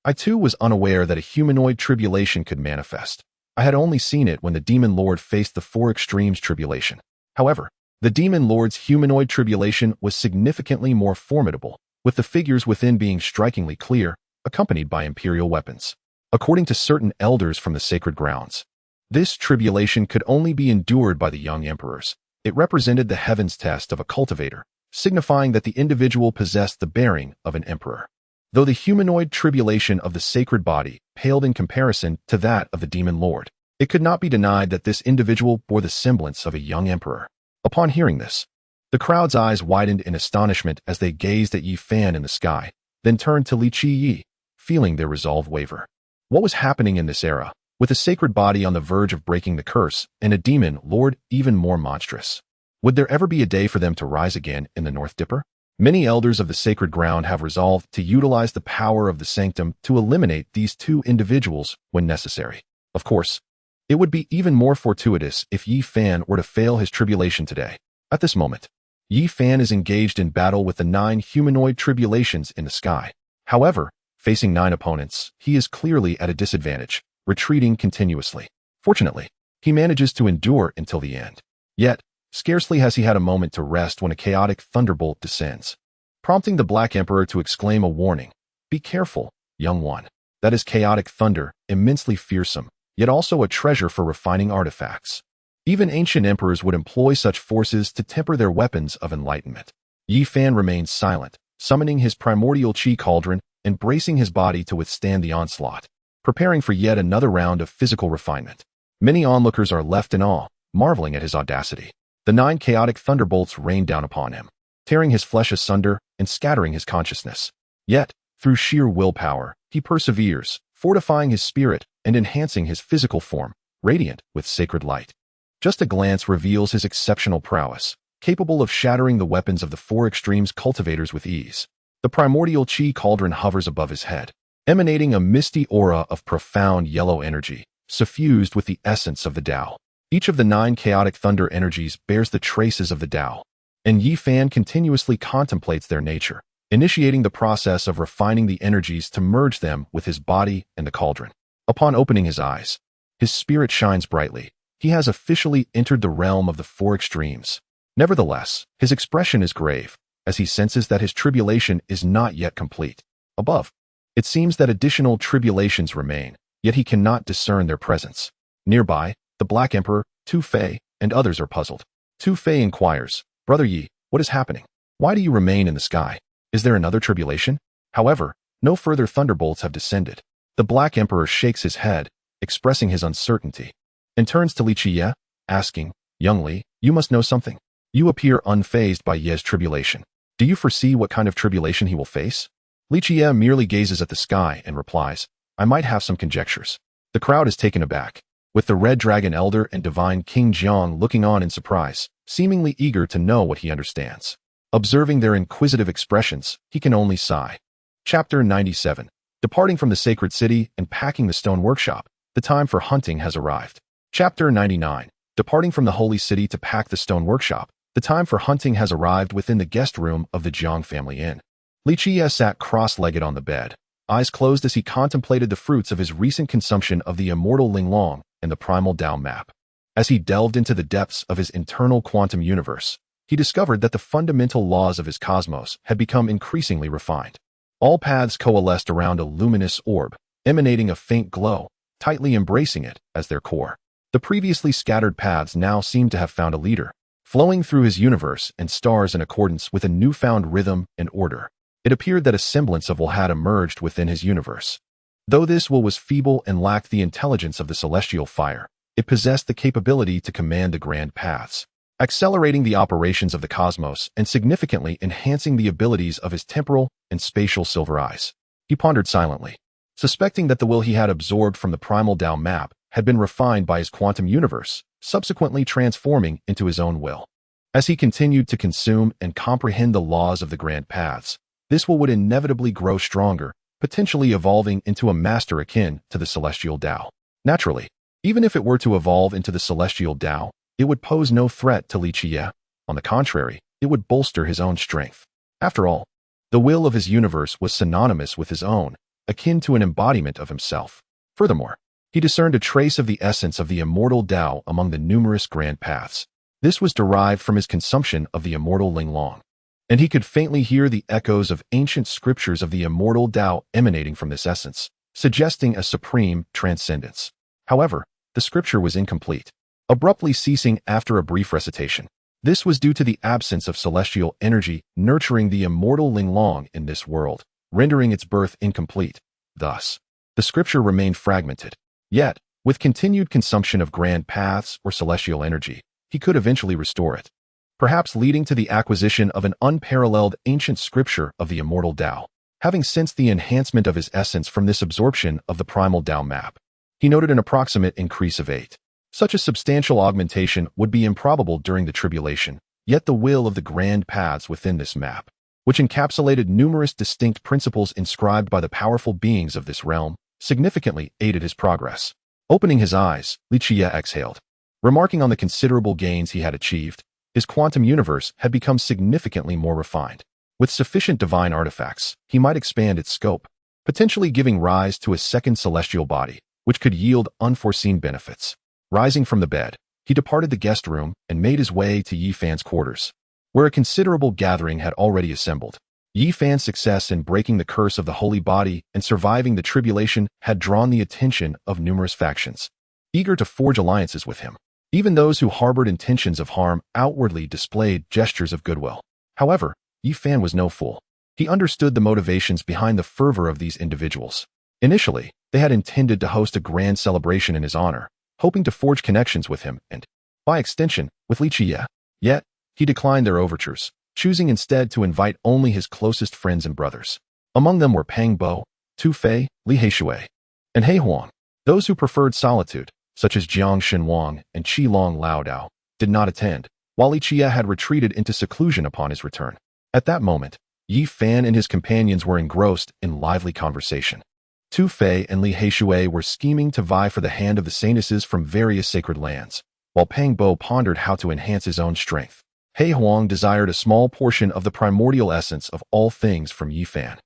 "I too was unaware that a humanoid tribulation could manifest. I had only seen it when the demon lord faced the four extremes tribulation." However, the demon lord's humanoid tribulation was significantly more formidable, with the figures within being strikingly clear, accompanied by imperial weapons. According to certain elders from the sacred grounds, this tribulation could only be endured by the young emperors. It represented the heavens test of a cultivator, signifying that the individual possessed the bearing of an emperor. Though the humanoid tribulation of the sacred body paled in comparison to that of the demon lord, it could not be denied that this individual bore the semblance of a young emperor. Upon hearing this, the crowd's eyes widened in astonishment as they gazed at Yi Fan in the sky, then turned to Li Qiyeh, feeling their resolve waver. What was happening in this era, with a sacred body on the verge of breaking the curse and a demon lord even more monstrous? Would there ever be a day for them to rise again in the North Dipper? Many elders of the sacred ground have resolved to utilize the power of the sanctum to eliminate these two individuals when necessary. Of course, it would be even more fortuitous if Yi Fan were to fail his tribulation today. At this moment, Yi Fan is engaged in battle with the 9 humanoid tribulations in the sky. However, facing 9 opponents, he is clearly at a disadvantage, retreating continuously. Fortunately, he manages to endure until the end. Yet, scarcely has he had a moment to rest when a chaotic thunderbolt descends, prompting the Black Emperor to exclaim a warning, "Be careful, young one." That is chaotic thunder, immensely fearsome, yet also a treasure for refining artifacts. Even ancient emperors would employ such forces to temper their weapons of enlightenment. Yi Fan remains silent, summoning his primordial chi cauldron and bracing his body to withstand the onslaught, preparing for yet another round of physical refinement. Many onlookers are left in awe, marveling at his audacity. The 9 chaotic thunderbolts rain down upon him, tearing his flesh asunder and scattering his consciousness. Yet, through sheer willpower, he perseveres, fortifying his spirit and enhancing his physical form, radiant with sacred light. Just a glance reveals his exceptional prowess, capable of shattering the weapons of the four extremes cultivators with ease. The primordial Qi cauldron hovers above his head, emanating a misty aura of profound yellow energy, suffused with the essence of the Tao. Each of the 9 chaotic thunder energies bears the traces of the Tao, and Yi Fan continuously contemplates their nature, initiating the process of refining the energies to merge them with his body and the cauldron. Upon opening his eyes, his spirit shines brightly. He has officially entered the realm of the four extremes. Nevertheless, his expression is grave, as he senses that his tribulation is not yet complete. Above, it seems that additional tribulations remain, yet he cannot discern their presence. Nearby, the Black Emperor, Tu Fei, and others are puzzled. Tu Fei inquires, "Brother Yi, what is happening? Why do you remain in the sky? Is there another tribulation?" However, no further thunderbolts have descended. The Black Emperor shakes his head, expressing his uncertainty, and turns to Li Qiyeh, asking, "Young Li, you must know something. You appear unfazed by Ye's tribulation. Do you foresee what kind of tribulation he will face?" Li Qiyeh merely gazes at the sky and replies, "I might have some conjectures." The crowd is taken aback, with the Red Dragon Elder and Divine King Jiang looking on in surprise, seemingly eager to know what he understands. Observing their inquisitive expressions, he can only sigh. Chapter 97. Departing from the sacred city and packing the stone workshop, the time for hunting has arrived. Chapter 99. Departing from the holy city to pack the stone workshop, the time for hunting has arrived within the guest room of the Jiang family inn. Li Qiyeh sat cross-legged on the bed, eyes closed as he contemplated the fruits of his recent consumption of the immortal Linglong and the primal Tao map. As he delved into the depths of his internal quantum universe, he discovered that the fundamental laws of his cosmos had become increasingly refined. All paths coalesced around a luminous orb, emanating a faint glow, tightly embracing it as their core. The previously scattered paths now seemed to have found a leader, flowing through his universe and stars in accordance with a newfound rhythm and order. It appeared that a semblance of will had emerged within his universe. Though this will was feeble and lacked the intelligence of the celestial fire, it possessed the capability to command the grand paths, accelerating the operations of the cosmos and significantly enhancing the abilities of his temporal and spatial silver eyes. He pondered silently, suspecting that the will he had absorbed from the primal Tao map had been refined by his quantum universe, subsequently transforming into his own will. As he continued to consume and comprehend the laws of the grand paths, this will would inevitably grow stronger, potentially evolving into a master akin to the celestial Tao. Naturally, even if it were to evolve into the celestial Tao, it would pose no threat to Li Qiyeh. On the contrary, it would bolster his own strength. After all, the will of his universe was synonymous with his own, akin to an embodiment of himself. Furthermore, he discerned a trace of the essence of the immortal Tao among the numerous grand paths. This was derived from his consumption of the immortal Linglong, and he could faintly hear the echoes of ancient scriptures of the immortal Tao emanating from this essence, suggesting a supreme transcendence. However, the scripture was incomplete, abruptly ceasing after a brief recitation. This was due to the absence of celestial energy nurturing the immortal Linglong in this world, rendering its birth incomplete. Thus, the scripture remained fragmented. Yet, with continued consumption of grand paths or celestial energy, he could eventually restore it, perhaps leading to the acquisition of an unparalleled ancient scripture of the immortal Tao. Having sensed the enhancement of his essence from this absorption of the primal Tao map, he noted an approximate increase of 8. Such a substantial augmentation would be improbable during the tribulation, yet the will of the grand paths within this map, which encapsulated numerous distinct principles inscribed by the powerful beings of this realm, significantly aided his progress. Opening his eyes, Li Qiyeh exhaled. Remarking on the considerable gains he had achieved, his quantum universe had become significantly more refined. With sufficient divine artifacts, he might expand its scope, potentially giving rise to a second celestial body, which could yield unforeseen benefits. Rising from the bed, he departed the guest room and made his way to Yi Fan's quarters, where a considerable gathering had already assembled. Yi Fan's success in breaking the curse of the holy body and surviving the tribulation had drawn the attention of numerous factions, eager to forge alliances with him. Even those who harbored intentions of harm outwardly displayed gestures of goodwill. However, Yi Fan was no fool. He understood the motivations behind the fervor of these individuals. Initially, they had intended to host a grand celebration in his honor, hoping to forge connections with him and, by extension, with Li Qiyeh. Yet, he declined their overtures, choosing instead to invite only his closest friends and brothers. Among them were Pang Bo, Tu Fei, Li Qiyeh, and He Huang. Those who preferred solitude, such as Jiang Xinwang and Qi Long Lao Dao, did not attend, while Li Qiyeh had retreated into seclusion upon his return. At that moment, Yi Fan and his companions were engrossed in lively conversation. Tu Fei and Li Qiyeh were scheming to vie for the hand of the saintesses from various sacred lands, while Pang Bo pondered how to enhance his own strength. He Huang desired a small portion of the primordial essence of all things from Yi Fan,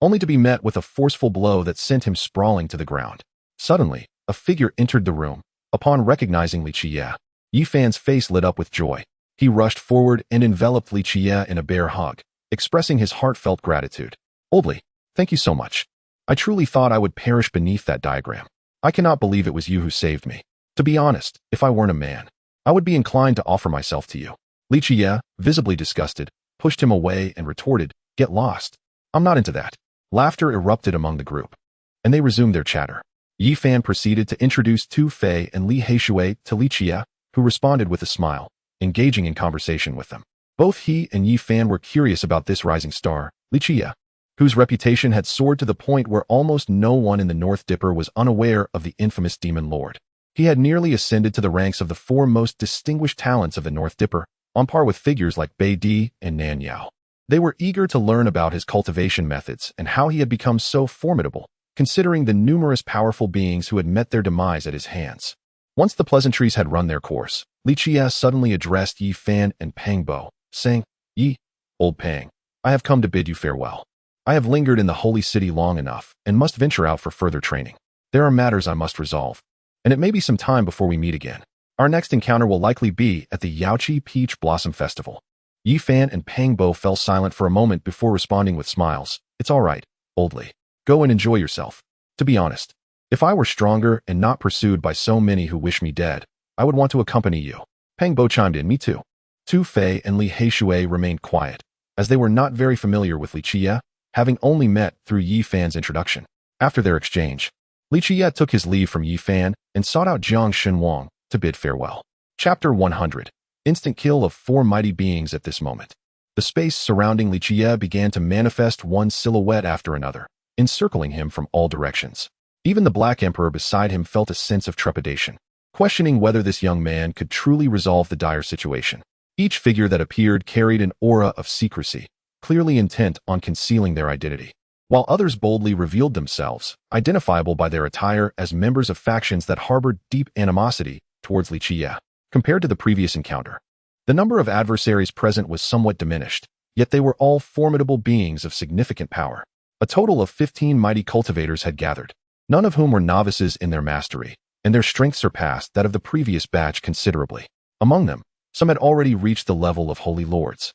only to be met with a forceful blow that sent him sprawling to the ground. Suddenly, a figure entered the room. Upon recognizing Li Qiyeh, Yi Fan's face lit up with joy. He rushed forward and enveloped Li Qiyeh in a bear hug, expressing his heartfelt gratitude. "Old Li, thank you so much. I truly thought I would perish beneath that diagram. I cannot believe it was you who saved me. To be honest, if I weren't a man, I would be inclined to offer myself to you." Li Qiyeh, visibly disgusted, pushed him away and retorted, "Get lost. I'm not into that." Laughter erupted among the group, and they resumed their chatter. Yi Fan proceeded to introduce Tu Fei and Li Qiyeh to Li Qiyeh, who responded with a smile, engaging in conversation with them. Both he and Yi Fan were curious about this rising star, Li Qiyeh, whose reputation had soared to the point where almost no one in the North Dipper was unaware of the infamous Demon Lord. He had nearly ascended to the ranks of the four most distinguished talents of the North Dipper, on par with figures like Bai Di and Nan Yao. They were eager to learn about his cultivation methods and how he had become so formidable, considering the numerous powerful beings who had met their demise at his hands. Once the pleasantries had run their course, Li Qiyeh suddenly addressed Yi Fan and Pang Bo, saying, "Yi, old Pang, I have come to bid you farewell. I have lingered in the holy city long enough and must venture out for further training. There are matters I must resolve, and it may be some time before we meet again. Our next encounter will likely be at the Yaoqi Peach Blossom Festival." Yi Fan and Pang Bo fell silent for a moment before responding with smiles. "It's all right, old Li. Go and enjoy yourself. To be honest, if I were stronger and not pursued by so many who wish me dead, I would want to accompany you." Pang Bo chimed in, "Me too." Tu Fei and Li Qiyeh remained quiet, as they were not very familiar with Li Qiyeh, having only met through Yi Fan's introduction. After their exchange, Li Qiyeh took his leave from Yi Fan and sought out Jiang Xinwang to bid farewell. Chapter 100. Instant kill of four mighty beings. At this moment, the space surrounding Li Qiyeh began to manifest one silhouette after another, encircling him from all directions. Even the Black Emperor beside him felt a sense of trepidation, questioning whether this young man could truly resolve the dire situation. Each figure that appeared carried an aura of secrecy, clearly intent on concealing their identity, while others boldly revealed themselves, identifiable by their attire as members of factions that harbored deep animosity towards Li Qiyeh. Compared to the previous encounter, the number of adversaries present was somewhat diminished, yet they were all formidable beings of significant power. A total of 15 mighty cultivators had gathered, none of whom were novices in their mastery, and their strength surpassed that of the previous batch considerably. Among them, some had already reached the level of holy lords,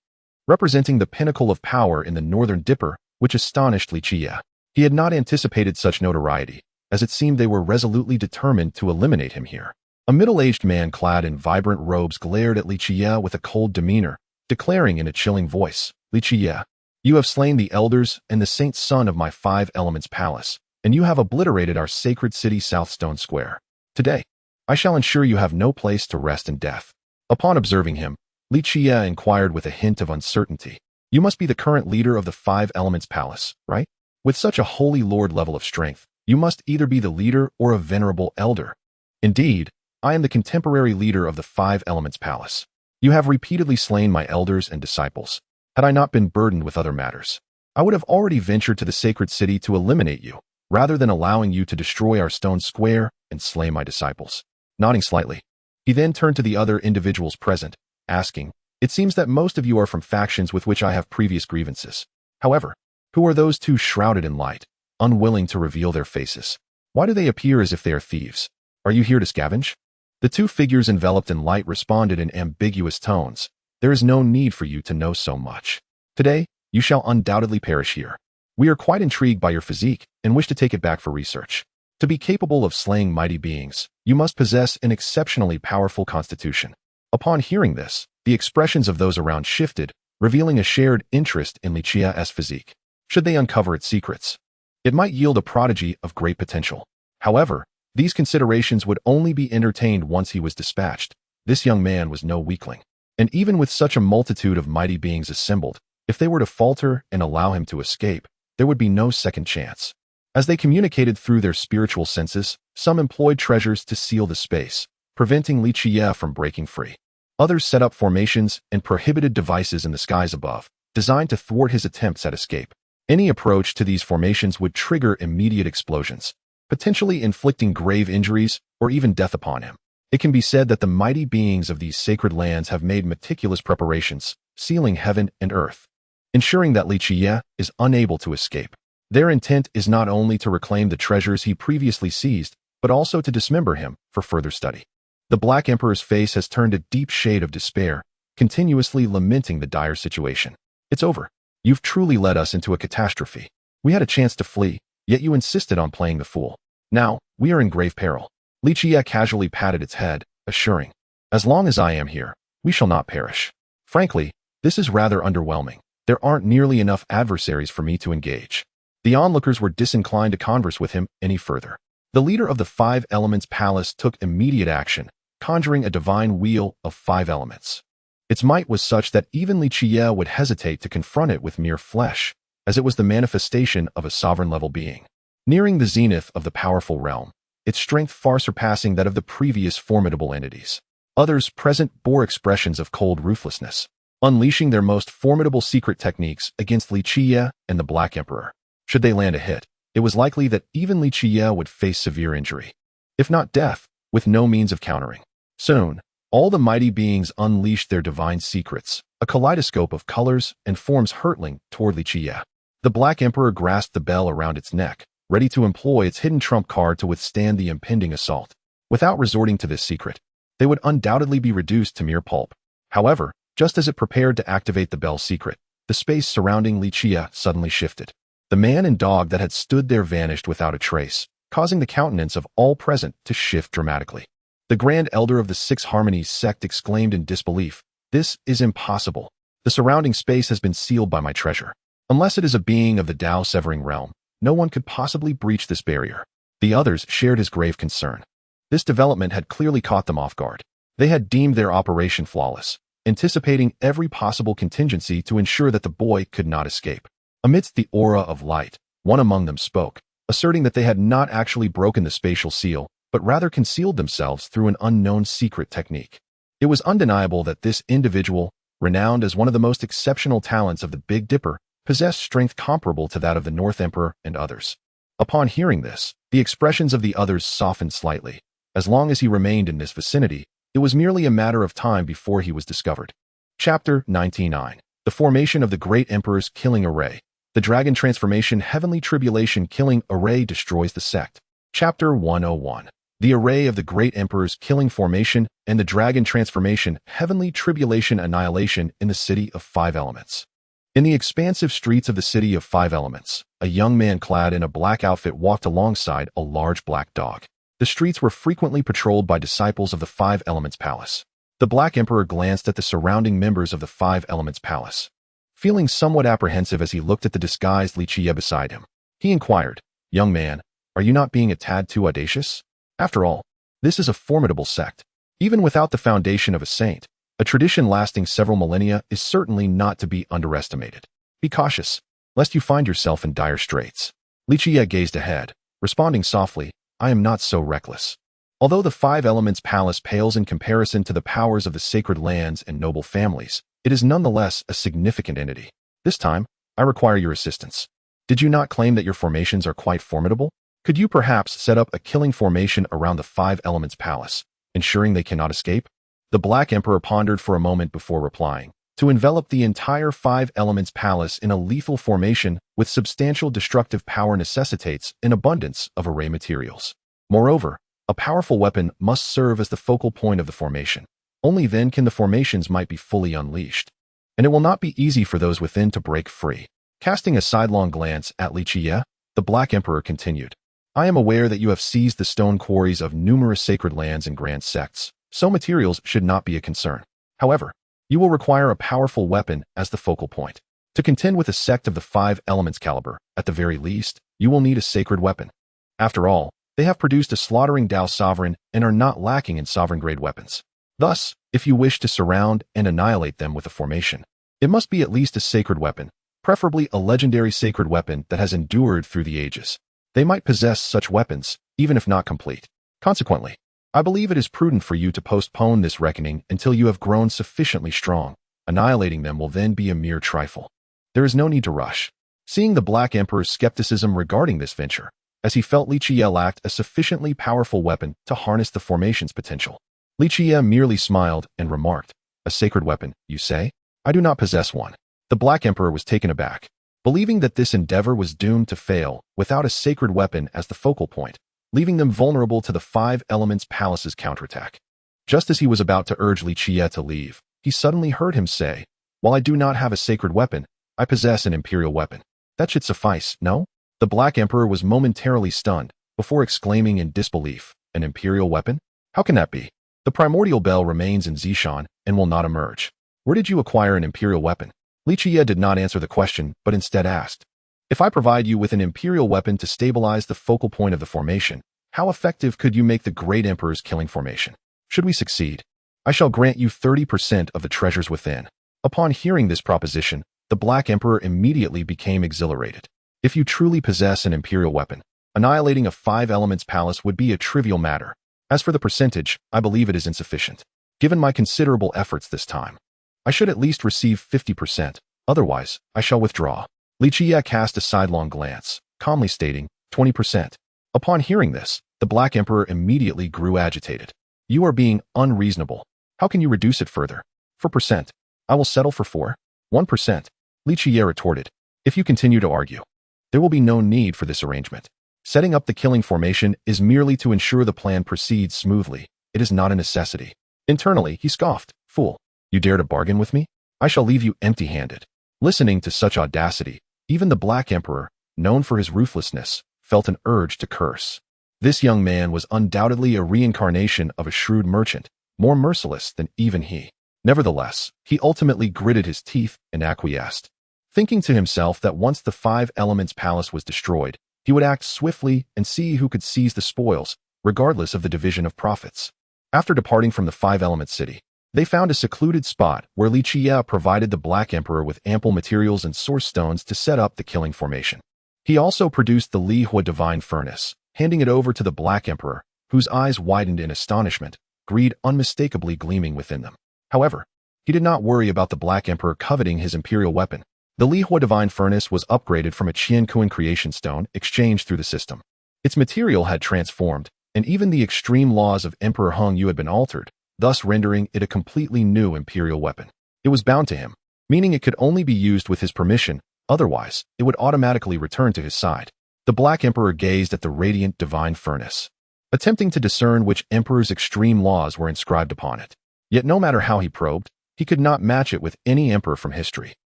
representing the pinnacle of power in the Northern Dipper, which astonished Li Qiyeh. He had not anticipated such notoriety, as it seemed they were resolutely determined to eliminate him here. A middle-aged man clad in vibrant robes glared at Li Qiyeh with a cold demeanor, declaring in a chilling voice, "Li Qiyeh, you have slain the elders and the saint son of my Five Elements Palace, and you have obliterated our sacred city Southstone Square. Today, I shall ensure you have no place to rest in death." Upon observing him, Li Qiyeh inquired with a hint of uncertainty, "You must be the current leader of the Five Elements Palace, right? With such a holy lord level of strength, you must either be the leader or a venerable elder." "Indeed, I am the contemporary leader of the Five Elements Palace. You have repeatedly slain my elders and disciples. Had I not been burdened with other matters, I would have already ventured to the sacred city to eliminate you, rather than allowing you to destroy our stone square and slay my disciples." Nodding slightly, he then turned to the other individuals present, asking, "It seems that most of you are from factions with which I have previous grievances. However, who are those two shrouded in light, unwilling to reveal their faces? Why do they appear as if they are thieves? Are you here to scavenge?" The two figures enveloped in light responded in ambiguous tones, "There is no need for you to know so much. Today, you shall undoubtedly perish here. We are quite intrigued by your physique and wish to take it back for research. To be capable of slaying mighty beings, you must possess an exceptionally powerful constitution." Upon hearing this, the expressions of those around shifted, revealing a shared interest in Li Qiyeh's physique. Should they uncover its secrets, it might yield a prodigy of great potential. However, these considerations would only be entertained once he was dispatched. This young man was no weakling. And even with such a multitude of mighty beings assembled, if they were to falter and allow him to escape, there would be no second chance. As they communicated through their spiritual senses, some employed treasures to seal the space, preventing Li Qiyeh from breaking free. Others set up formations and prohibited devices in the skies above, designed to thwart his attempts at escape. Any approach to these formations would trigger immediate explosions, potentially inflicting grave injuries or even death upon him. It can be said that the mighty beings of these sacred lands have made meticulous preparations, sealing heaven and earth, ensuring that Li Qiyeh is unable to escape. Their intent is not only to reclaim the treasures he previously seized, but also to dismember him for further study. The Black Emperor's face has turned a deep shade of despair, continuously lamenting the dire situation. It's over. You've truly led us into a catastrophe. We had a chance to flee, yet you insisted on playing the fool. Now, we are in grave peril. Li Qiyeh casually patted its head, assuring, as long as I am here, we shall not perish. Frankly, this is rather underwhelming. There aren't nearly enough adversaries for me to engage. The onlookers were disinclined to converse with him any further. The leader of the Five Elements Palace took immediate action, conjuring a divine wheel of 5 elements. Its might was such that even Li Qiyeh would hesitate to confront it with mere flesh, as it was the manifestation of a sovereign-level being. Nearing the zenith of the powerful realm, its strength far surpassing that of the previous formidable entities. Others present bore expressions of cold ruthlessness, unleashing their most formidable secret techniques against Li Qiyeh and the Black Emperor. Should they land a hit, it was likely that even Li Qiyeh would face severe injury, if not death, with no means of countering. Soon, all the mighty beings unleashed their divine secrets, a kaleidoscope of colors and forms hurtling toward Li Qiyeh. The Black Emperor grasped the bell around its neck, ready to employ its hidden trump card to withstand the impending assault. Without resorting to this secret, they would undoubtedly be reduced to mere pulp. However, just as it prepared to activate the bell's secret, the space surrounding Li Qiyeh suddenly shifted. The man and dog that had stood there vanished without a trace, causing the countenance of all present to shift dramatically. The Grand Elder of the Six Harmonies sect exclaimed in disbelief, "This is impossible. The surrounding space has been sealed by my treasure. Unless it is a being of the Tao-severing realm, no one could possibly breach this barrier." The others shared his grave concern. This development had clearly caught them off guard. They had deemed their operation flawless, anticipating every possible contingency to ensure that the boy could not escape. Amidst the aura of light, one among them spoke, asserting that they had not actually broken the spatial seal, but rather concealed themselves through an unknown secret technique. It was undeniable that this individual, renowned as one of the most exceptional talents of the Big Dipper, possessed strength comparable to that of the North Emperor and others. Upon hearing this, the expressions of the others softened slightly. As long as he remained in this vicinity, it was merely a matter of time before he was discovered. Chapter 99. The Formation of the Great Emperor's Killing Array. The Dragon Transformation Heavenly Tribulation Killing Array Destroys the Sect. Chapter 101. The Array of the Great Emperor's Killing Formation and the Dragon Transformation Heavenly Tribulation Annihilation in the City of 5 Elements. In the expansive streets of the City of 5 Elements, a young man clad in a black outfit walked alongside a large black dog. The streets were frequently patrolled by disciples of the 5 Elements Palace. The Black Emperor glanced at the surrounding members of the 5 Elements Palace. Feeling somewhat apprehensive as he looked at the disguised Li Qiyeh beside him, he inquired, "Young man, are you not being a tad too audacious? After all, this is a formidable sect. Even without the foundation of a saint, a tradition lasting several millennia is certainly not to be underestimated. Be cautious, lest you find yourself in dire straits." Li Qiyeh gazed ahead, responding softly, "I am not so reckless." Although the 5 Elements Palace pales in comparison to the powers of the sacred lands and noble families, it is nonetheless a significant entity. This time, I require your assistance. Did you not claim that your formations are quite formidable? Could you perhaps set up a killing formation around the 5 Elements Palace, ensuring they cannot escape? The Black Emperor pondered for a moment before replying. To envelop the entire 5 Elements Palace in a lethal formation with substantial destructive power necessitates an abundance of array materials. Moreover, a powerful weapon must serve as the focal point of the formation. Only then can the formations might be fully unleashed. And it will not be easy for those within to break free. Casting a sidelong glance at Li Qiyeh, the Black Emperor continued, "I am aware that you have seized the stone quarries of numerous sacred lands and grand sects, so materials should not be a concern. However, you will require a powerful weapon as the focal point. To contend with a sect of the 5 Elements caliber, at the very least, you will need a sacred weapon. After all, they have produced a slaughtering Tao sovereign and are not lacking in sovereign-grade weapons. Thus, if you wish to surround and annihilate them with a formation, it must be at least a sacred weapon, preferably a legendary sacred weapon that has endured through the ages. They might possess such weapons, even if not complete. Consequently, I believe it is prudent for you to postpone this reckoning until you have grown sufficiently strong. Annihilating them will then be a mere trifle. There is no need to rush. Seeing the Black Emperor's skepticism regarding this venture, as he felt Li Qiyeh lacked a sufficiently powerful weapon to harness the formation's potential, Li Qiyeh merely smiled and remarked, "A sacred weapon, you say? I do not possess one." The Black Emperor was taken aback. Believing that this endeavor was doomed to fail without a sacred weapon as the focal point, leaving them vulnerable to the Five Elements Palace's counterattack. Just as he was about to urge Li Qiyeh to leave, he suddenly heard him say, "While I do not have a sacred weapon, I possess an imperial weapon. That should suffice, no?" The Black Emperor was momentarily stunned, before exclaiming in disbelief, "An imperial weapon? How can that be? The primordial bell remains in Zishan and will not emerge. Where did you acquire an imperial weapon?" Li Qiyeh did not answer the question, but instead asked, "If I provide you with an imperial weapon to stabilize the focal point of the formation, how effective could you make the Great Emperor's killing formation? Should we succeed, I shall grant you 30% of the treasures within." Upon hearing this proposition, the Black Emperor immediately became exhilarated. If you truly possess an imperial weapon, annihilating a Five Elements Palace would be a trivial matter. As for the percentage, I believe it is insufficient. Given my considerable efforts this time, I should at least receive 50%, otherwise, I shall withdraw. Li Qiyeh cast a sidelong glance, calmly stating, 20%. Upon hearing this, the Black Emperor immediately grew agitated. "You are being unreasonable. How can you reduce it further?" "4%. I will settle for 1%. Li Qiyeh retorted. "If you continue to argue, there will be no need for this arrangement. Setting up the killing formation is merely to ensure the plan proceeds smoothly. It is not a necessity." Internally, he scoffed, "Fool. You dare to bargain with me? I shall leave you empty-handed." Listening to such audacity, even the Black Emperor, known for his ruthlessness, felt an urge to curse. This young man was undoubtedly a reincarnation of a shrewd merchant, more merciless than even he. Nevertheless, he ultimately gritted his teeth and acquiesced, thinking to himself that once the Five Elements Palace was destroyed, he would act swiftly and see who could seize the spoils, regardless of the division of profits. After departing from the Five Elements City, they found a secluded spot where Li Qiyeh provided the Black Emperor with ample materials and source stones to set up the killing formation. He also produced the Li Qiyeh Divine Furnace, handing it over to the Black Emperor, whose eyes widened in astonishment, greed unmistakably gleaming within them. However, he did not worry about the Black Emperor coveting his imperial weapon. The Li Qiyeh Divine Furnace was upgraded from a Qiankuan creation stone exchanged through the system. Its material had transformed, and even the extreme laws of Emperor Hung Yu had been altered, thus rendering it a completely new imperial weapon. It was bound to him, meaning it could only be used with his permission, otherwise, it would automatically return to his side. The Black Emperor gazed at the radiant divine furnace, attempting to discern which emperor's extreme laws were inscribed upon it. Yet no matter how he probed, he could not match it with any emperor from history.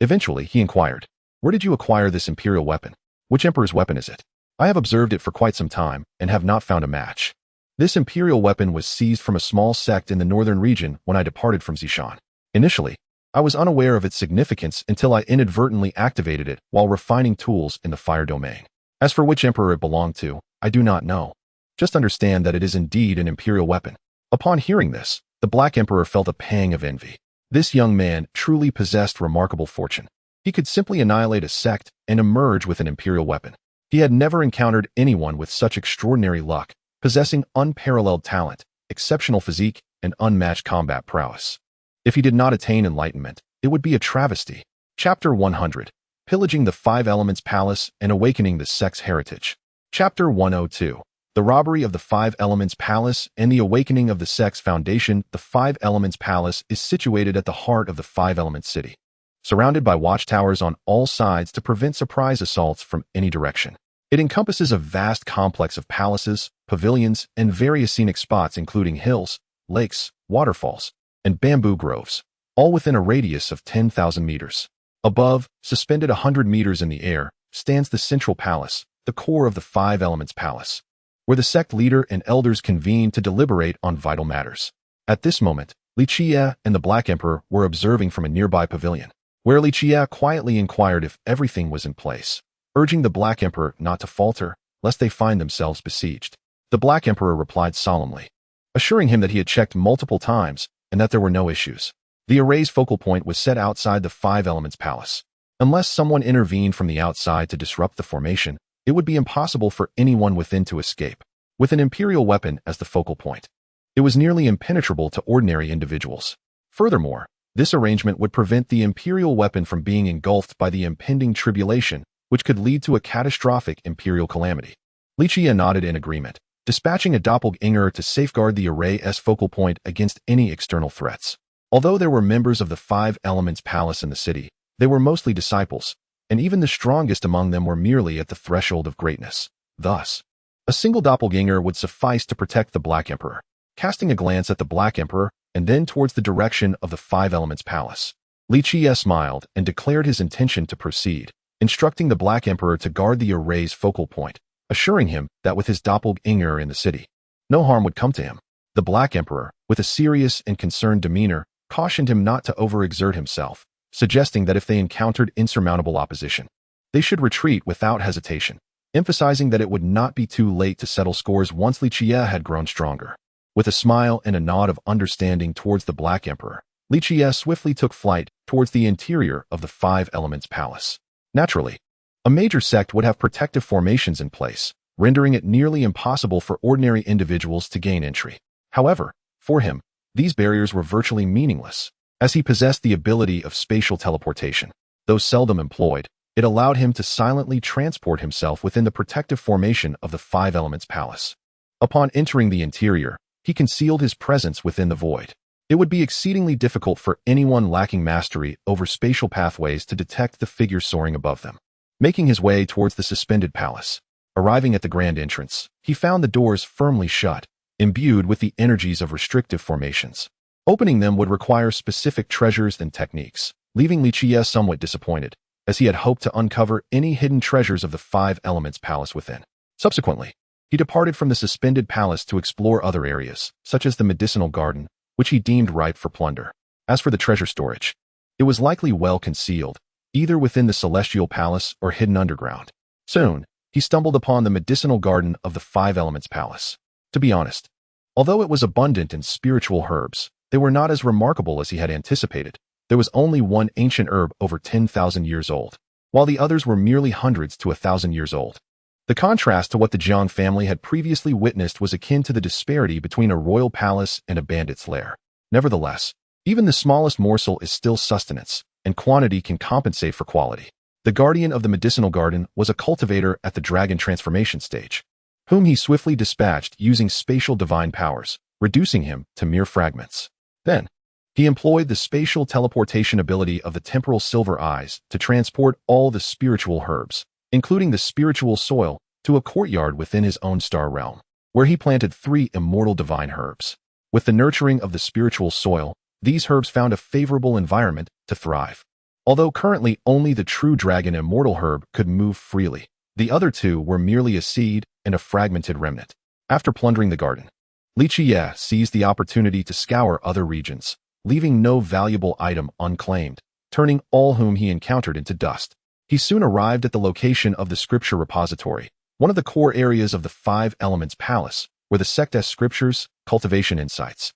Eventually, he inquired, "Where did you acquire this imperial weapon? Which emperor's weapon is it? I have observed it for quite some time and have not found a match." This imperial weapon was seized from a small sect in the northern region when I departed from Zishan. Initially, I was unaware of its significance until I inadvertently activated it while refining tools in the fire domain. As for which emperor it belonged to, I do not know. Just understand that it is indeed an imperial weapon. Upon hearing this, the Black Emperor felt a pang of envy. This young man truly possessed remarkable fortune. He could simply annihilate a sect and emerge with an imperial weapon. He had never encountered anyone with such extraordinary luck, possessing unparalleled talent, exceptional physique, and unmatched combat prowess. If he did not attain enlightenment, it would be a travesty. Chapter 100. Pillaging the Five Elements Palace and Awakening the Sect's Heritage. Chapter 102. The Robbery of the Five Elements Palace and the Awakening of the Sect's Foundation. The Five Elements Palace is situated at the heart of the Five Elements City, surrounded by watchtowers on all sides to prevent surprise assaults from any direction. It encompasses a vast complex of palaces, pavilions, and various scenic spots including hills, lakes, waterfalls, and bamboo groves, all within a radius of 10,000 meters. Above, suspended 100 meters in the air, stands the central palace, the core of the Five Elements Palace, where the sect leader and elders convene to deliberate on vital matters. At this moment, Li Qiyeh and the Black Emperor were observing from a nearby pavilion, where Li Qiyeh quietly inquired if everything was in place, urging the Black Emperor not to falter, lest they find themselves besieged. The Black Emperor replied solemnly, assuring him that he had checked multiple times and that there were no issues. The array's focal point was set outside the Five Elements Palace. Unless someone intervened from the outside to disrupt the formation, it would be impossible for anyone within to escape. With an Imperial weapon as the focal point, it was nearly impenetrable to ordinary individuals. Furthermore, this arrangement would prevent the Imperial weapon from being engulfed by the impending tribulation, which could lead to a catastrophic Imperial calamity. Li Qiyeh nodded in agreement, dispatching a doppelganger to safeguard the array's focal point against any external threats. Although there were members of the Five Elements Palace in the city, they were mostly disciples, and even the strongest among them were merely at the threshold of greatness. Thus, a single doppelganger would suffice to protect the Black Emperor. Casting a glance at the Black Emperor, and then towards the direction of the Five Elements Palace, Li Qiyeh smiled and declared his intention to proceed, instructing the Black Emperor to guard the array's focal point, assuring him that with his doppelganger in the city, no harm would come to him. The Black Emperor, with a serious and concerned demeanor, cautioned him not to overexert himself, suggesting that if they encountered insurmountable opposition, they should retreat without hesitation, emphasizing that it would not be too late to settle scores once Li Qiyeh had grown stronger. With a smile and a nod of understanding towards the Black Emperor, Li Qiyeh swiftly took flight towards the interior of the Five Elements Palace. Naturally, a major sect would have protective formations in place, rendering it nearly impossible for ordinary individuals to gain entry. However, for him, these barriers were virtually meaningless, as he possessed the ability of spatial teleportation. Though seldom employed, it allowed him to silently transport himself within the protective formation of the Five Elements Palace. Upon entering the interior, he concealed his presence within the void. It would be exceedingly difficult for anyone lacking mastery over spatial pathways to detect the figure soaring above them. Making his way towards the suspended palace, arriving at the grand entrance, he found the doors firmly shut, imbued with the energies of restrictive formations. Opening them would require specific treasures and techniques, leaving Li Qiyeh somewhat disappointed, as he had hoped to uncover any hidden treasures of the Five Elements Palace within. Subsequently, he departed from the suspended palace to explore other areas, such as the medicinal garden, which he deemed ripe for plunder. As for the treasure storage, it was likely well concealed, either within the celestial palace or hidden underground. Soon, he stumbled upon the medicinal garden of the Five Elements Palace. To be honest, although it was abundant in spiritual herbs, they were not as remarkable as he had anticipated. There was only one ancient herb over 10,000 years old, while the others were merely hundreds to 1,000 years old. The contrast to what the Jiang family had previously witnessed was akin to the disparity between a royal palace and a bandit's lair. Nevertheless, even the smallest morsel is still sustenance, and quantity can compensate for quality. The guardian of the medicinal garden was a cultivator at the dragon transformation stage, whom he swiftly dispatched using spatial divine powers, reducing him to mere fragments. Then, he employed the spatial teleportation ability of the temporal silver eyes to transport all the spiritual herbs, including the spiritual soil, to a courtyard within his own star realm, where he planted 3 immortal divine herbs. With the nurturing of the spiritual soil, these herbs found a favorable environment to thrive. Although currently only the true dragon immortal herb could move freely, the other 2 were merely a seed and a fragmented remnant. After plundering the garden, Li Qiyeh seized the opportunity to scour other regions, leaving no valuable item unclaimed, turning all whom he encountered into dust. He soon arrived at the location of the scripture repository, one of the core areas of the Five Elements Palace, where the sect's scriptures, cultivation insights,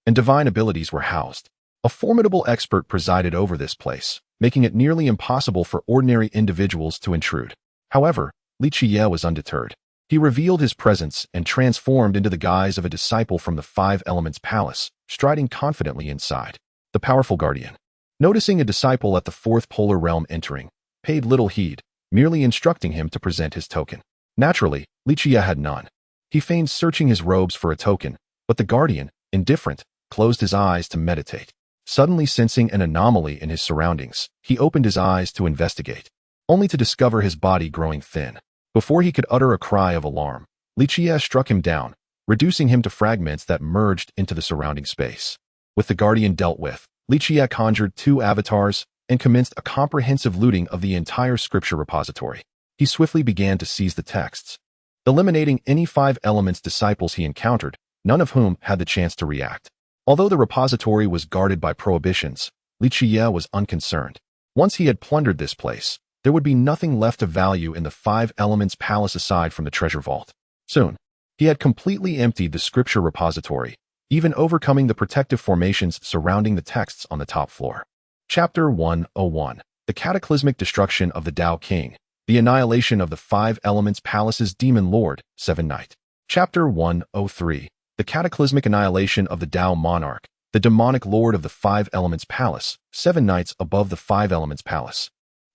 and divine abilities were housed. A formidable expert presided over this place, making it nearly impossible for ordinary individuals to intrude. However, Li Qiyeh was undeterred. He revealed his presence and transformed into the guise of a disciple from the Five Elements Palace, striding confidently inside. The powerful guardian, noticing a disciple at the 4th polar realm entering, paid little heed, merely instructing him to present his token. Naturally, Li Qiyeh had none. He feigned searching his robes for a token, but the guardian, indifferent, closed his eyes to meditate. Suddenly sensing an anomaly in his surroundings, he opened his eyes to investigate, only to discover his body growing thin. Before he could utter a cry of alarm, Li Qiyeh struck him down, reducing him to fragments that merged into the surrounding space. With the guardian dealt with, Li Qiyeh conjured 2 avatars and commenced a comprehensive looting of the entire scripture repository. He swiftly began to seize the texts, eliminating any 5 Elements disciples he encountered, none of whom had the chance to react. Although the repository was guarded by prohibitions, Li Qiyeh was unconcerned. Once he had plundered this place, there would be nothing left of value in the Five Elements Palace aside from the treasure vault. Soon, he had completely emptied the scripture repository, even overcoming the protective formations surrounding the texts on the top floor. Chapter 101. The Cataclysmic Destruction of the Tao King. The Annihilation of the Five Elements Palace's Demon Lord, Seven Knight. Chapter 103. The Cataclysmic Annihilation of the Tao Monarch, the Demonic Lord of the Five Elements Palace, Seven Knights above the Five Elements Palace.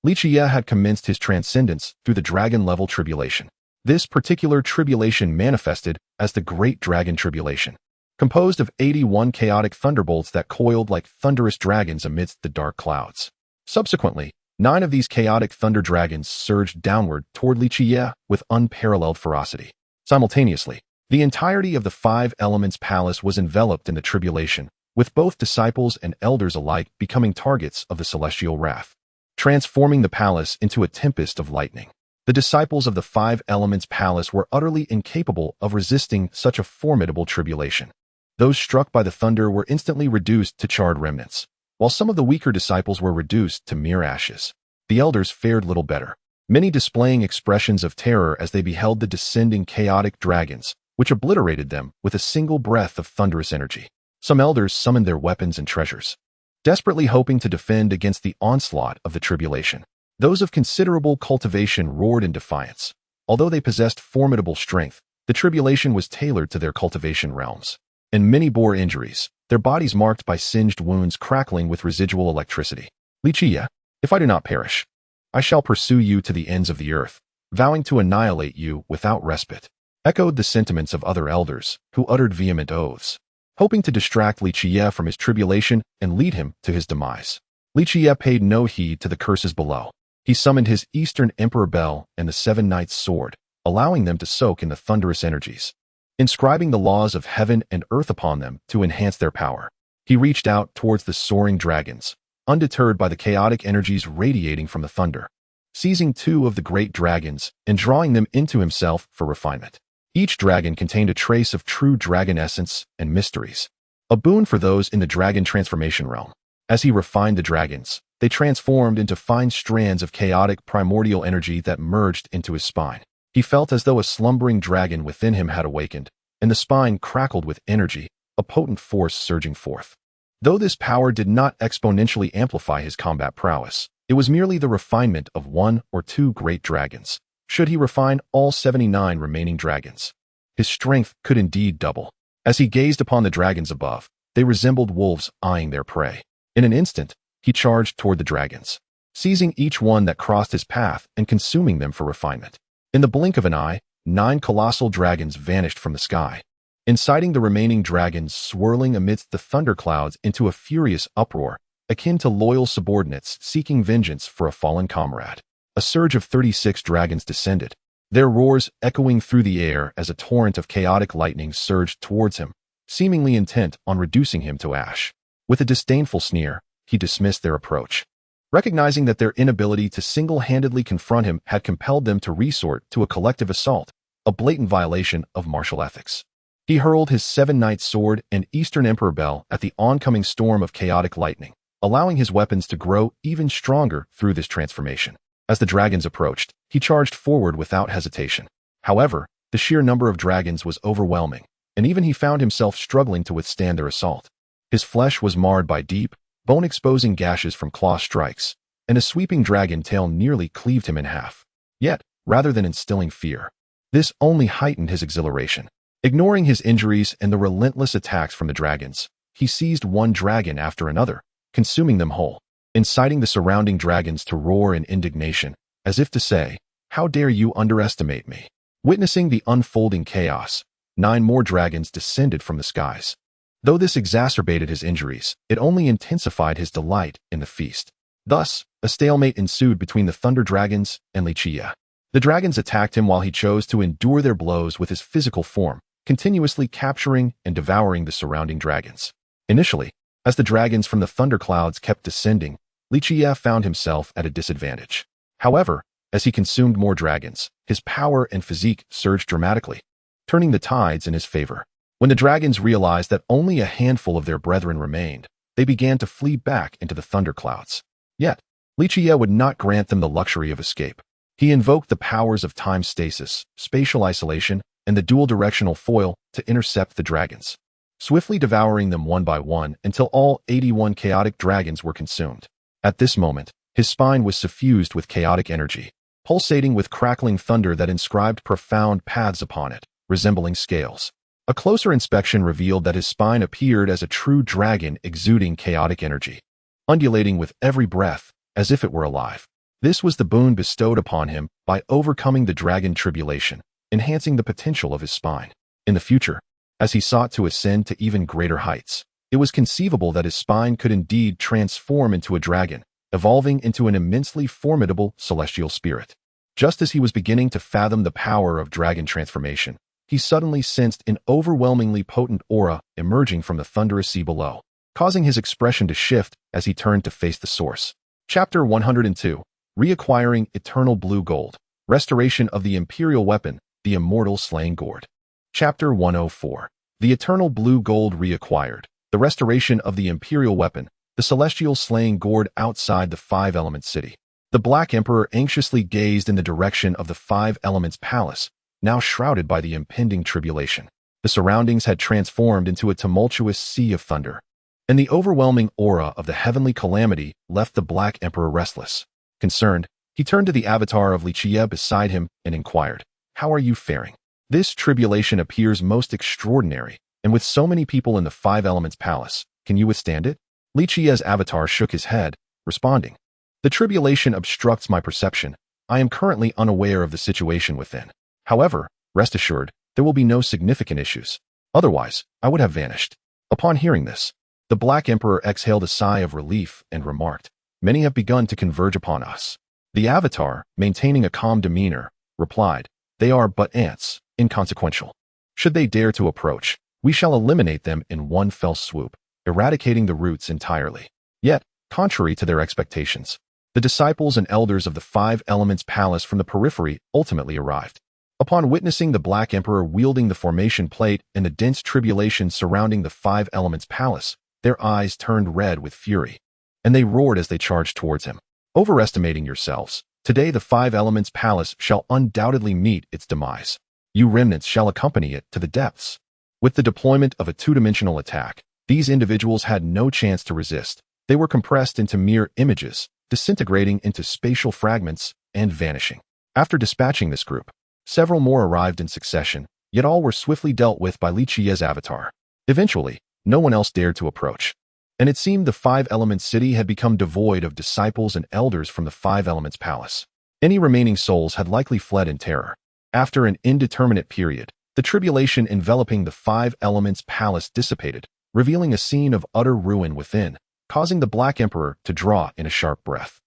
Li Qiyeh had commenced his transcendence through the dragon-level tribulation. This particular tribulation manifested as the Great Dragon Tribulation, composed of 81 chaotic thunderbolts that coiled like thunderous dragons amidst the dark clouds. Subsequently, 9 of these chaotic thunder dragons surged downward toward Li Qiyeh with unparalleled ferocity. Simultaneously, the entirety of the Five Elements Palace was enveloped in the tribulation, with both disciples and elders alike becoming targets of the celestial wrath, transforming the palace into a tempest of lightning. The disciples of the Five Elements Palace were utterly incapable of resisting such a formidable tribulation. Those struck by the thunder were instantly reduced to charred remnants, while some of the weaker disciples were reduced to mere ashes. The elders fared little better, many displaying expressions of terror as they beheld the descending chaotic dragons, which obliterated them with a single breath of thunderous energy. Some elders summoned their weapons and treasures, desperately hoping to defend against the onslaught of the tribulation. Those of considerable cultivation roared in defiance. Although they possessed formidable strength, the tribulation was tailored to their cultivation realms, and many bore injuries, their bodies marked by singed wounds crackling with residual electricity. Li Qiyeh, if I do not perish, I shall pursue you to the ends of the earth, vowing to annihilate you without respite, echoed the sentiments of other elders, who uttered vehement oaths, hoping to distract Li Qiyeh from his tribulation and lead him to his demise. Li Qiyeh paid no heed to the curses below. He summoned his Eastern Emperor Bell and the Seven Knights' sword, allowing them to soak in the thunderous energies, inscribing the laws of heaven and earth upon them to enhance their power. He reached out towards the soaring dragons, undeterred by the chaotic energies radiating from the thunder, seizing 2 of the great dragons and drawing them into himself for refinement. Each dragon contained a trace of true dragon essence and mysteries, a boon for those in the dragon transformation realm. As he refined the dragons, they transformed into fine strands of chaotic primordial energy that merged into his spine. He felt as though a slumbering dragon within him had awakened, and the spine crackled with energy, a potent force surging forth. Though this power did not exponentially amplify his combat prowess, it was merely the refinement of 1 or 2 great dragons. Should he refine all 79 remaining dragons, his strength could indeed double. As he gazed upon the dragons above, they resembled wolves eyeing their prey. In an instant, he charged toward the dragons, seizing each one that crossed his path and consuming them for refinement. In the blink of an eye, 9 colossal dragons vanished from the sky, inciting the remaining dragons swirling amidst the thunderclouds into a furious uproar, akin to loyal subordinates seeking vengeance for a fallen comrade. A surge of 36 dragons descended, their roars echoing through the air as a torrent of chaotic lightning surged towards him, seemingly intent on reducing him to ash. With a disdainful sneer, he dismissed their approach, recognizing that their inability to single-handedly confront him had compelled them to resort to a collective assault, a blatant violation of martial ethics. He hurled his Seven Knights sword and Eastern Emperor Bell at the oncoming storm of chaotic lightning, allowing his weapons to grow even stronger through this transformation. As the dragons approached, he charged forward without hesitation. However, the sheer number of dragons was overwhelming, and even he found himself struggling to withstand their assault. His flesh was marred by deep, bone-exposing gashes from claw strikes, and a sweeping dragon tail nearly cleaved him in half. Yet, rather than instilling fear, this only heightened his exhilaration. Ignoring his injuries and the relentless attacks from the dragons, he seized one dragon after another, consuming them whole, inciting the surrounding dragons to roar in indignation, as if to say, "How dare you underestimate me?" Witnessing the unfolding chaos, 9 more dragons descended from the skies. Though this exacerbated his injuries, it only intensified his delight in the feast. Thus, a stalemate ensued between the thunder dragons and Li Qiyeh. The dragons attacked him while he chose to endure their blows with his physical form, continuously capturing and devouring the surrounding dragons. Initially, as the dragons from the thunderclouds kept descending, Li Qiyeh found himself at a disadvantage. However, as he consumed more dragons, his power and physique surged dramatically, turning the tides in his favor. When the dragons realized that only a handful of their brethren remained, they began to flee back into the thunderclouds. Yet, Li Qiyeh would not grant them the luxury of escape. He invoked the powers of time stasis, spatial isolation, and the dual-directional foil to intercept the dragons. swiftly devouring them one by one until all 81 chaotic dragons were consumed. At this moment, his spine was suffused with chaotic energy, pulsating with crackling thunder that inscribed profound paths upon it, resembling scales. A closer inspection revealed that his spine appeared as a true dragon exuding chaotic energy, undulating with every breath as if it were alive. This was the boon bestowed upon him by overcoming the dragon tribulation, enhancing the potential of his spine. In the future, as he sought to ascend to even greater heights, it was conceivable that his spine could indeed transform into a dragon, evolving into an immensely formidable celestial spirit. Just as he was beginning to fathom the power of dragon transformation, he suddenly sensed an overwhelmingly potent aura emerging from the thunderous sea below, causing his expression to shift as he turned to face the source. Chapter 102. Reacquiring Eternal Blue Gold. Restoration of the Imperial Weapon, the Immortal Slaying Gourd. Chapter 104. The Eternal Blue Gold Reacquired. The Restoration of the Imperial Weapon, the Celestial Slaying Gourd outside the Five Elements City. The Black Emperor anxiously gazed in the direction of the Five Elements Palace, now shrouded by the impending tribulation. The surroundings had transformed into a tumultuous sea of thunder, and the overwhelming aura of the heavenly calamity left the Black Emperor restless. Concerned, he turned to the avatar of Li Qiyeh beside him and inquired, "How are you faring? This tribulation appears most extraordinary, and with so many people in the Five Elements Palace, can you withstand it?" Li Qiyeh's avatar shook his head, responding, "The tribulation obstructs my perception. I am currently unaware of the situation within. However, rest assured, there will be no significant issues. Otherwise, I would have vanished." Upon hearing this, the Black Emperor exhaled a sigh of relief and remarked, "Many have begun to converge upon us." The avatar, maintaining a calm demeanor, replied, "They are but ants, inconsequential. Should they dare to approach, we shall eliminate them in one fell swoop, eradicating the roots entirely." Yet, contrary to their expectations, the disciples and elders of the Five Elements Palace from the periphery ultimately arrived. Upon witnessing the Black Emperor wielding the formation plate and the dense tribulation surrounding the Five Elements Palace, their eyes turned red with fury, and they roared as they charged towards him. "Overestimating yourselves, today the Five Elements Palace shall undoubtedly meet its demise. You remnants shall accompany it to the depths." With the deployment of a two-dimensional attack, these individuals had no chance to resist. They were compressed into mere images, disintegrating into spatial fragments and vanishing. After dispatching this group, several more arrived in succession, yet all were swiftly dealt with by Li Qiyeh's avatar. Eventually, no one else dared to approach, and it seemed the Five Elements City had become devoid of disciples and elders from the Five Elements Palace. Any remaining souls had likely fled in terror. After an indeterminate period, the tribulation enveloping the Five Elements Palace dissipated, revealing a scene of utter ruin within, causing the Black Emperor to draw in a sharp breath.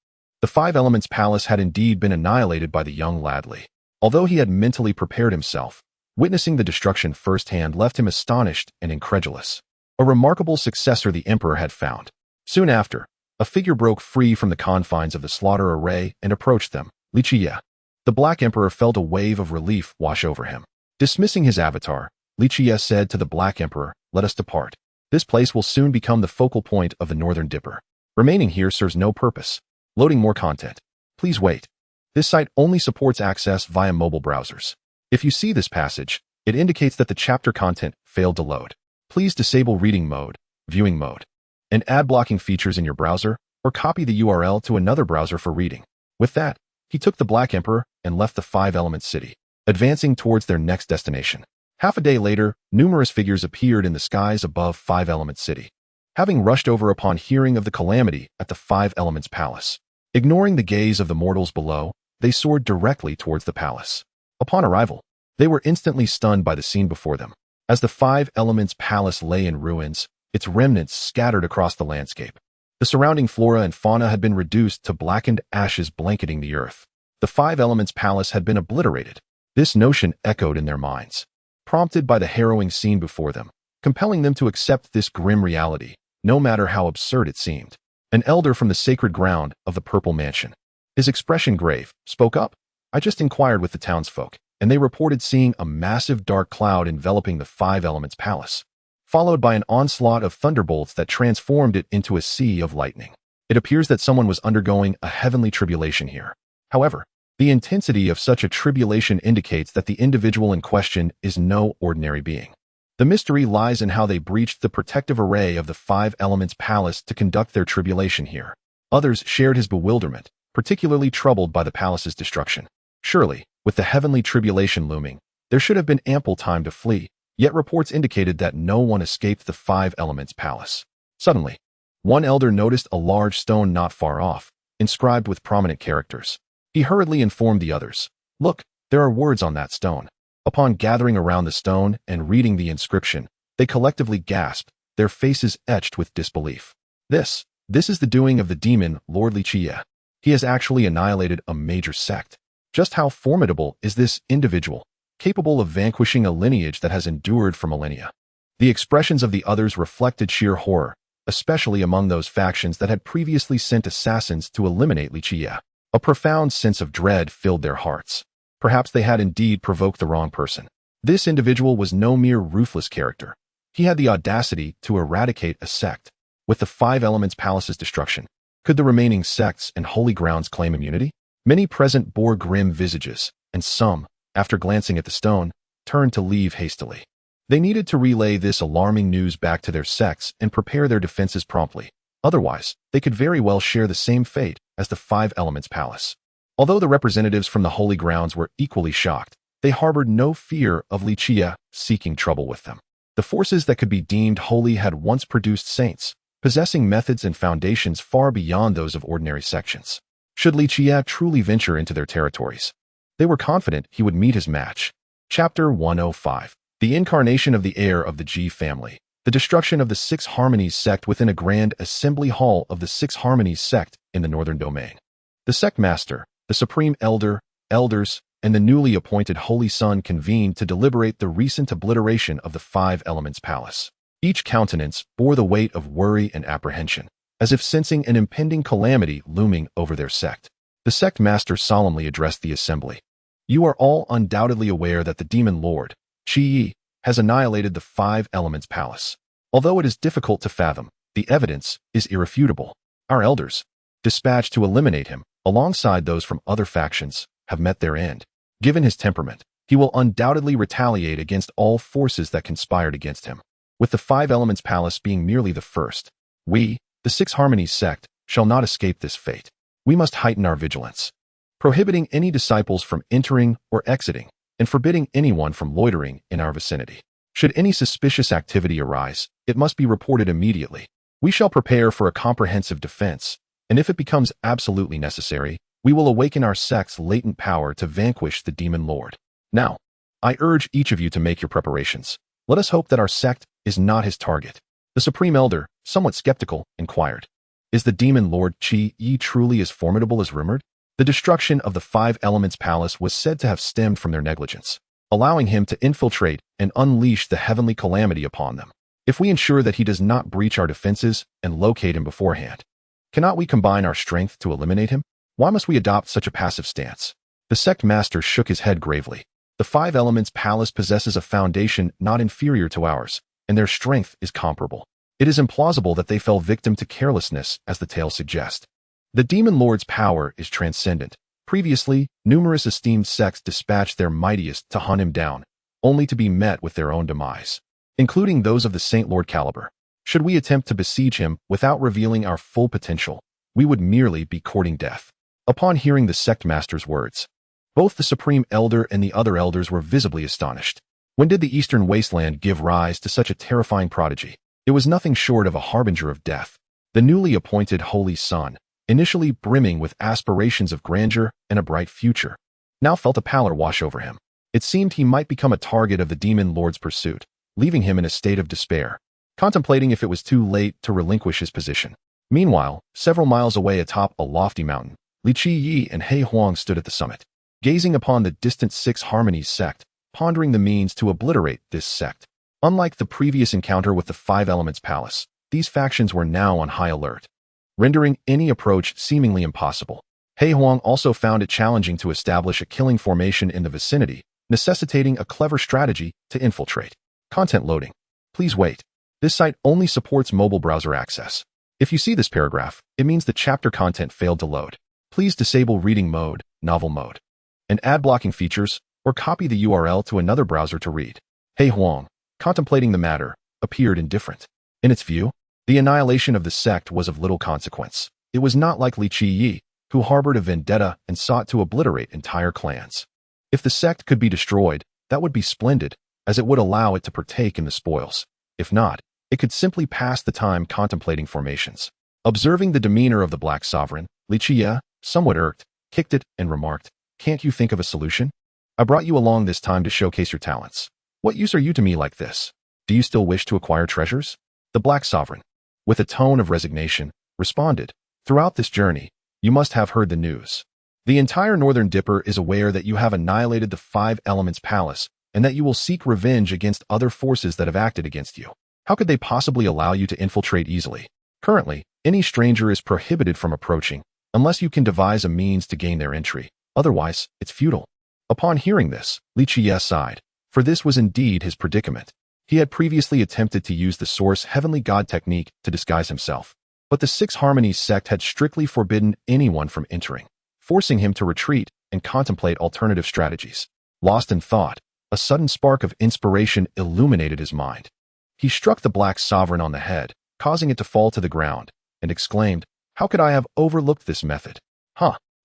The Five Elements Palace had indeed been annihilated by the young lad Li. Although he had mentally prepared himself, witnessing the destruction firsthand left him astonished and incredulous. A remarkable successor the Emperor had found. Soon after, a figure broke free from the confines of the slaughter array and approached them, Li Qiyeh. The Black Emperor felt a wave of relief wash over him. Dismissing his avatar, Li Qiyeh said to the Black Emperor, "Let us depart. This place will soon become the focal point of the Northern Dipper. Remaining here serves no purpose. Loading more content. Please wait. This site only supports access via mobile browsers. If you see this passage, it indicates that the chapter content failed to load. Please disable reading mode, viewing mode, and ad blocking features in your browser, or copy the URL to another browser for reading." With that, he took the Black Emperor and left the Five Elements City, advancing towards their next destination. Half a day later, numerous figures appeared in the skies above Five Elements City, having rushed over upon hearing of the calamity at the Five Elements Palace. Ignoring the gaze of the mortals below, they soared directly towards the palace. Upon arrival, they were instantly stunned by the scene before them. As the Five Elements Palace lay in ruins, its remnants scattered across the landscape. The surrounding flora and fauna had been reduced to blackened ashes blanketing the earth. The Five Elements Palace had been obliterated. This notion echoed in their minds, prompted by the harrowing scene before them, compelling them to accept this grim reality, no matter how absurd it seemed. An elder from the sacred ground of the Purple Mansion, his expression grave, spoke up. "I just inquired with the townsfolk, and they reported seeing a massive dark cloud enveloping the Five Elements Palace, followed by an onslaught of thunderbolts that transformed it into a sea of lightning. It appears that someone was undergoing a heavenly tribulation here. However, the intensity of such a tribulation indicates that the individual in question is no ordinary being. The mystery lies in how they breached the protective array of the Five Elements Palace to conduct their tribulation here. Others shared his bewilderment, particularly troubled by the palace's destruction. Surely, with the heavenly tribulation looming, there should have been ample time to flee, yet reports indicated that no one escaped the Five Elements Palace. Suddenly, one elder noticed a large stone not far off, inscribed with prominent characters. He hurriedly informed the others, "Look, there are words on that stone." Upon gathering around the stone and reading the inscription, they collectively gasped, their faces etched with disbelief. This is the doing of the demon Lord Li Qiyeh. He has actually annihilated a major sect. Just how formidable is this individual, capable of vanquishing a lineage that has endured for millennia? The expressions of the others reflected sheer horror, especially among those factions that had previously sent assassins to eliminate Li Qiyeh. A profound sense of dread filled their hearts. Perhaps they had indeed provoked the wrong person. This individual was no mere ruthless character. He had the audacity to eradicate a sect. With the Five Elements Palace's destruction, could the remaining sects and holy grounds claim immunity? Many present bore grim visages, and some, after glancing at the stone, turned to leave hastily. They needed to relay this alarming news back to their sects and prepare their defenses promptly. Otherwise, they could very well share the same fate as the Five Elements Palace. Although the representatives from the holy grounds were equally shocked, they harbored no fear of Li Qiyeh seeking trouble with them. The forces that could be deemed holy had once produced saints, possessing methods and foundations far beyond those of ordinary sections. Should Li Qiyeh truly venture into their territories, they were confident he would meet his match. Chapter 105. The incarnation of the heir of the Ji family. The destruction of the Six Harmonies sect within a grand assembly hall of the Six Harmonies sect in the northern domain. The sect master, the supreme elder, elders, and the newly appointed Holy Son convened to deliberate the recent obliteration of the Five Elements Palace. Each countenance bore the weight of worry and apprehension, as if sensing an impending calamity looming over their sect. The sect master solemnly addressed the assembly. "You are all undoubtedly aware that the demon lord, Qiyeh, has annihilated the Five Elements Palace. Although it is difficult to fathom, the evidence is irrefutable. Our elders, dispatched to eliminate him, alongside those from other factions, have met their end. Given his temperament, he will undoubtedly retaliate against all forces that conspired against him. With the Five Elements Palace being merely the first, we, the Six Harmonies sect, shall not escape this fate. We must heighten our vigilance, prohibiting any disciples from entering or exiting, and forbidding anyone from loitering in our vicinity. Should any suspicious activity arise, it must be reported immediately. We shall prepare for a comprehensive defense, and if it becomes absolutely necessary, we will awaken our sect's latent power to vanquish the demon lord. Now, I urge each of you to make your preparations. Let us hope that our sect is not his target." The supreme elder, somewhat skeptical, inquired, "Is the demon lord Qiyeh truly as formidable as rumored?" The destruction of the Five Elements Palace was said to have stemmed from their negligence, allowing him to infiltrate and unleash the heavenly calamity upon them. If we ensure that he does not breach our defenses and locate him beforehand, cannot we combine our strength to eliminate him? Why must we adopt such a passive stance? The sect master shook his head gravely. The Five Elements Palace possesses a foundation not inferior to ours, and their strength is comparable. It is implausible that they fell victim to carelessness, as the tale suggests. The demon lord's power is transcendent. Previously, numerous esteemed sects dispatched their mightiest to hunt him down, only to be met with their own demise, including those of the Saint Lord caliber. Should we attempt to besiege him without revealing our full potential, we would merely be courting death. Upon hearing the sect master's words, both the supreme elder and the other elders were visibly astonished. When did the eastern wasteland give rise to such a terrifying prodigy? It was nothing short of a harbinger of death. The newly appointed Holy Son, initially brimming with aspirations of grandeur and a bright future, now felt a pallor wash over him. It seemed he might become a target of the demon lord's pursuit, leaving him in a state of despair, contemplating if it was too late to relinquish his position. Meanwhile, several miles away atop a lofty mountain, Li Qiyeh and He Huang stood at the summit, gazing upon the distant Six Harmonies sect, pondering the means to obliterate this sect. Unlike the previous encounter with the Five Elements Palace, these factions were now on high alert, rendering any approach seemingly impossible. He Huang also found it challenging to establish a killing formation in the vicinity, necessitating a clever strategy to infiltrate. Content loading. Please wait. This site only supports mobile browser access. If you see this paragraph, it means the chapter content failed to load. Please disable reading mode, novel mode, and ad blocking features, or copy the URL to another browser to read. He Huang, contemplating the matter, appeared indifferent. In its view, the annihilation of the sect was of little consequence. It was not like Li Qiyeh, who harbored a vendetta and sought to obliterate entire clans. If the sect could be destroyed, that would be splendid, as it would allow it to partake in the spoils. If not, it could simply pass the time contemplating formations. Observing the demeanor of the Black Sovereign, Li Qiyeh, somewhat irked, kicked it and remarked, "Can't you think of a solution? I brought you along this time to showcase your talents. What use are you to me like this? Do you still wish to acquire treasures?" The Black Sovereign, with a tone of resignation, responded, "Throughout this journey, you must have heard the news. The entire Northern Dipper is aware that you have annihilated the Five Elements Palace and that you will seek revenge against other forces that have acted against you. How could they possibly allow you to infiltrate easily? Currently, any stranger is prohibited from approaching, unless you can devise a means to gain their entry. Otherwise, it's futile." Upon hearing this, Li Qiyeh sighed, for this was indeed his predicament. He had previously attempted to use the Source Heavenly God technique to disguise himself, but the Six Harmonies sect had strictly forbidden anyone from entering, forcing him to retreat and contemplate alternative strategies. Lost in thought, a sudden spark of inspiration illuminated his mind. He struck the Black Sovereign on the head, causing it to fall to the ground, and exclaimed, "How could I have overlooked this method?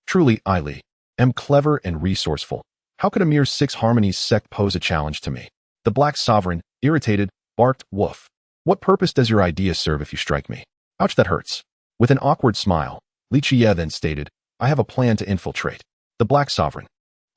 Truly I, Li, am clever and resourceful. How could a mere Six Harmonies sect pose a challenge to me?" The Black Sovereign, irritated, barked, "Woof. What purpose does your idea serve if you strike me? Ouch, that hurts." With an awkward smile, Li Qiyeh then stated, "I have a plan to infiltrate." The Black Sovereign,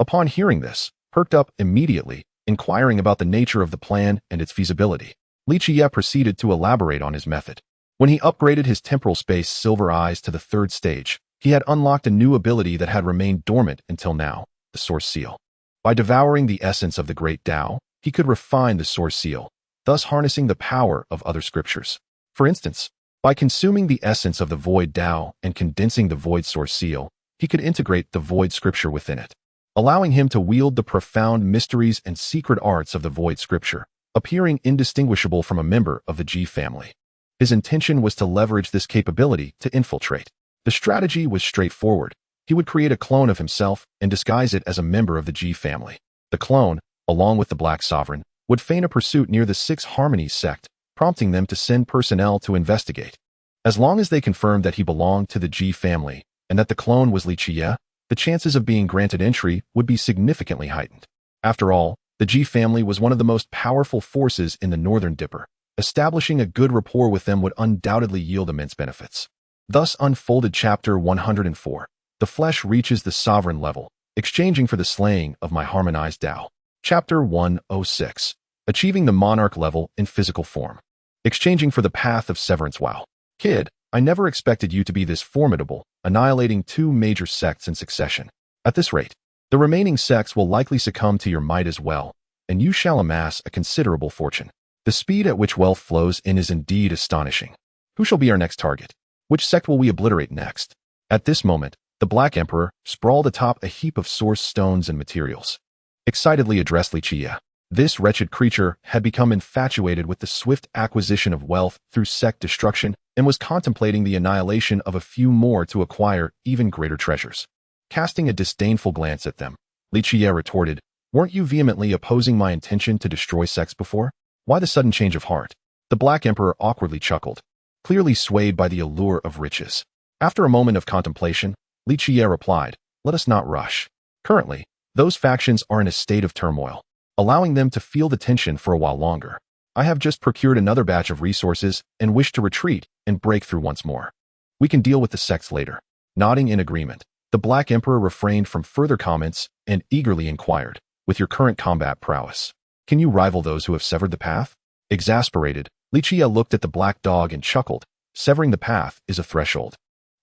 upon hearing this, perked up immediately, inquiring about the nature of the plan and its feasibility. Li Qiyeh proceeded to elaborate on his method. When he upgraded his temporal space Silver Eyes to the 3rd stage, he had unlocked a new ability that had remained dormant until now, the Source Seal. By devouring the essence of the Great Tao, he could refine the Source Seal, thus harnessing the power of other scriptures. For instance, by consuming the essence of the Void Tao and condensing the Void Source Seal, he could integrate the Void Scripture within it, allowing him to wield the profound mysteries and secret arts of the Void Scripture, appearing indistinguishable from a member of the G family. His intention was to leverage this capability to infiltrate. The strategy was straightforward. He would create a clone of himself and disguise it as a member of the G family. The clone, along with the Black Sovereign, would feign a pursuit near the Six Harmonies sect, prompting them to send personnel to investigate. As long as they confirmed that he belonged to the G family and that the clone was Li Qiyeh, the chances of being granted entry would be significantly heightened. After all, the G family was one of the most powerful forces in the Northern Dipper. Establishing a good rapport with them would undoubtedly yield immense benefits. Thus unfolded Chapter 104. The flesh reaches the sovereign level, exchanging for the slaying of my harmonized Tao. Chapter 106. Achieving the monarch level in physical form. Exchanging for the path of severance. Wow. Kid, I never expected you to be this formidable, annihilating 2 major sects in succession. At this rate, the remaining sects will likely succumb to your might as well, and you shall amass a considerable fortune. The speed at which wealth flows in is indeed astonishing. Who shall be our next target? Which sect will we obliterate next? At this moment, the Black Emperor sprawled atop a heap of source stones and materials. Excitedly addressed Li Qiyeh. This wretched creature had become infatuated with the swift acquisition of wealth through sect destruction and was contemplating the annihilation of a few more to acquire even greater treasures. Casting a disdainful glance at them, Li Qiyeh retorted, "Weren't you vehemently opposing my intention to destroy sects before? Why the sudden change of heart?" The Black Emperor awkwardly chuckled, clearly swayed by the allure of riches. After a moment of contemplation, Li Qiyeh replied, "Let us not rush. Currently, those factions are in a state of turmoil, allowing them to feel the tension for a while longer. I have just procured another batch of resources and wish to retreat and break through once more. We can deal with the sects later." Nodding in agreement, the Black Emperor refrained from further comments and eagerly inquired, "With your current combat prowess, can you rival those who have severed the path?" Exasperated, Li Qiyeh looked at the black dog and chuckled. "Severing the path is a threshold,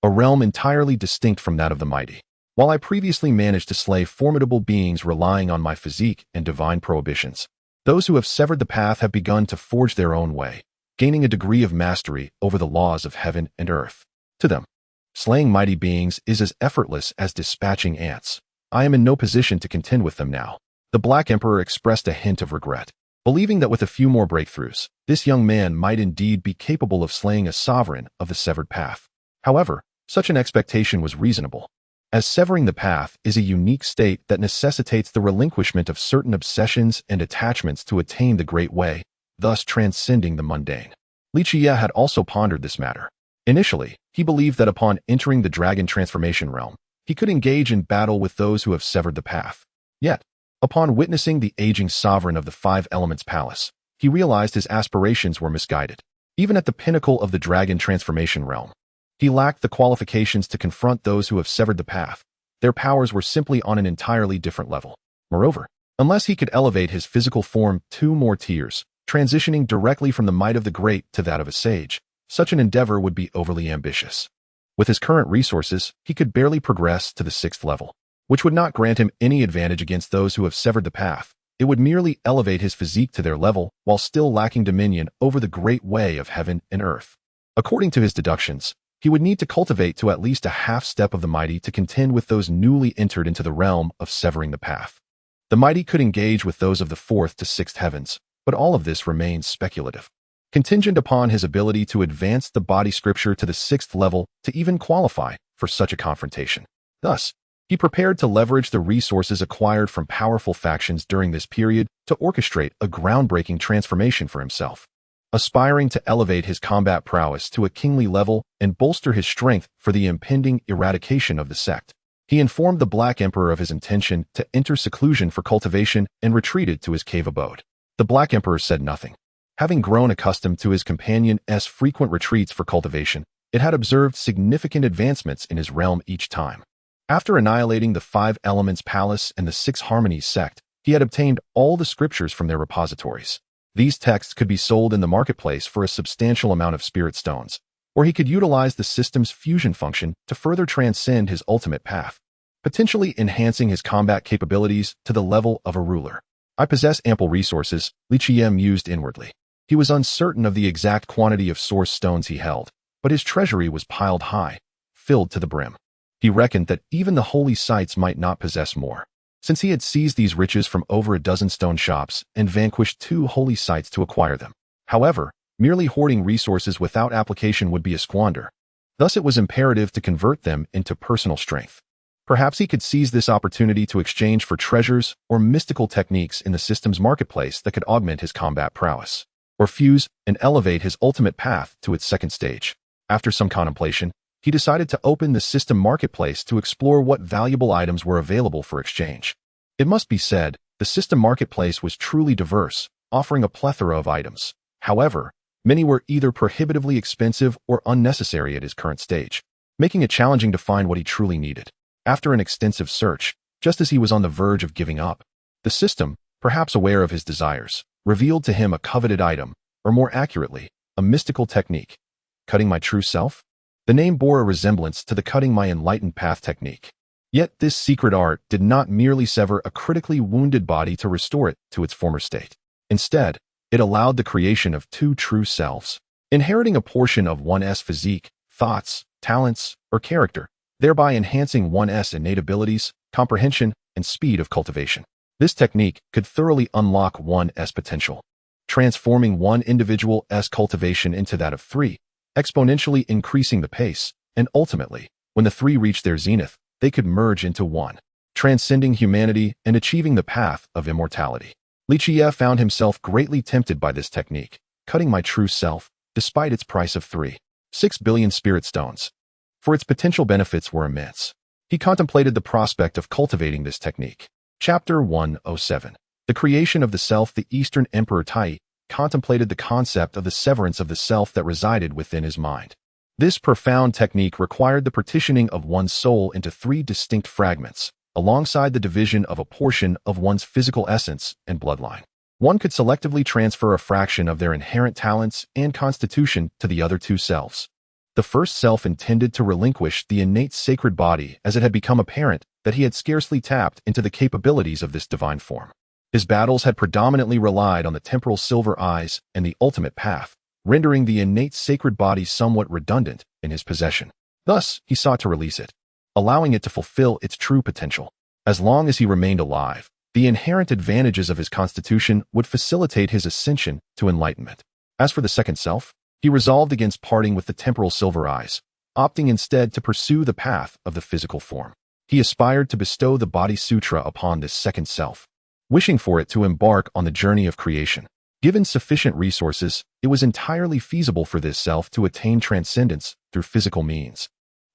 a realm entirely distinct from that of the mighty. While I previously managed to slay formidable beings relying on my physique and divine prohibitions, those who have severed the path have begun to forge their own way, gaining a degree of mastery over the laws of heaven and earth. To them, slaying mighty beings is as effortless as dispatching ants. I am in no position to contend with them now." The Black Emperor expressed a hint of regret, believing that with a few more breakthroughs, this young man might indeed be capable of slaying a sovereign of the severed path. However, such an expectation was reasonable, as severing the path is a unique state that necessitates the relinquishment of certain obsessions and attachments to attain the Great Way, thus transcending the mundane. Li Qiyeh had also pondered this matter. Initially, he believed that upon entering the dragon transformation realm, he could engage in battle with those who have severed the path. Yet, upon witnessing the aging sovereign of the Five Elements Palace, he realized his aspirations were misguided. Even at the pinnacle of the dragon transformation realm, he lacked the qualifications to confront those who have severed the path. Their powers were simply on an entirely different level. Moreover, unless he could elevate his physical form 2 more tiers, transitioning directly from the might of the great to that of a sage, such an endeavor would be overly ambitious. With his current resources, he could barely progress to the 6th level, which would not grant him any advantage against those who have severed the path. It would merely elevate his physique to their level while still lacking dominion over the great way of heaven and earth. According to his deductions, he would need to cultivate to at least a half step of the mighty to contend with those newly entered into the realm of severing the path. The mighty could engage with those of the 4th to 6th heavens, but all of this remains speculative. Contingent upon his ability to advance the body scripture to the 6th level to even qualify for such a confrontation. Thus, he prepared to leverage the resources acquired from powerful factions during this period to orchestrate a groundbreaking transformation for himself. Aspiring to elevate his combat prowess to a kingly level and bolster his strength for the impending eradication of the sect, he informed the Black Emperor of his intention to enter seclusion for cultivation and retreated to his cave abode. The Black Emperor said nothing. Having grown accustomed to his companion's frequent retreats for cultivation, it had observed significant advancements in his realm each time. After annihilating the Five Elements Palace and the Six Harmonies sect, he had obtained all the scriptures from their repositories. These texts could be sold in the marketplace for a substantial amount of spirit stones, or he could utilize the system's fusion function to further transcend his ultimate path, potentially enhancing his combat capabilities to the level of a ruler. I possess ample resources, Li Qiyeh mused inwardly. He was uncertain of the exact quantity of source stones he held, but his treasury was piled high, filled to the brim. He reckoned that even the holy sites might not possess more, since he had seized these riches from over a dozen stone shops and vanquished 2 holy sites to acquire them. However, merely hoarding resources without application would be a squander. Thus it was imperative to convert them into personal strength. Perhaps he could seize this opportunity to exchange for treasures or mystical techniques in the system's marketplace that could augment his combat prowess, or fuse and elevate his ultimate path to its 2nd stage. After some contemplation, he decided to open the system marketplace to explore what valuable items were available for exchange. It must be said, the system marketplace was truly diverse, offering a plethora of items. However, many were either prohibitively expensive or unnecessary at his current stage, making it challenging to find what he truly needed. After an extensive search, just as he was on the verge of giving up, the system, perhaps aware of his desires, revealed to him a coveted item, or more accurately, a mystical technique. Cutting my true self? The name bore a resemblance to the cutting my enlightened path technique. Yet this secret art did not merely sever a critically wounded body to restore it to its former state. Instead, it allowed the creation of 2 true selves, inheriting a portion of one's physique, thoughts, talents, or character, thereby enhancing one's innate abilities, comprehension, and speed of cultivation. This technique could thoroughly unlock one's potential, transforming one individual's cultivation into that of 3, exponentially increasing the pace, and ultimately, when the 3 reached their zenith, they could merge into 1, transcending humanity and achieving the path of immortality. Li Qiyeh found himself greatly tempted by this technique, cutting my true self, despite its price of 3.6 billion spirit stones. For its potential benefits were immense. He contemplated the prospect of cultivating this technique. Chapter 107. The creation of the self. The Eastern Emperor Tai contemplated the concept of the severance of the self that resided within his mind. This profound technique required the partitioning of one's soul into 3 distinct fragments, alongside the division of a portion of one's physical essence and bloodline. One could selectively transfer a fraction of their inherent talents and constitution to the other 2 selves. The first self intended to relinquish the innate sacred body as it had become apparent that he had scarcely tapped into the capabilities of this divine form. His battles had predominantly relied on the temporal silver eyes and the ultimate path, rendering the innate sacred body somewhat redundant in his possession. Thus, he sought to release it, allowing it to fulfill its true potential. As long as he remained alive, the inherent advantages of his constitution would facilitate his ascension to enlightenment. As for the second self, he resolved against parting with the temporal silver eyes, opting instead to pursue the path of the physical form. He aspired to bestow the Body Sutra upon this second self, wishing for it to embark on the journey of creation. Given sufficient resources, it was entirely feasible for this self to attain transcendence through physical means,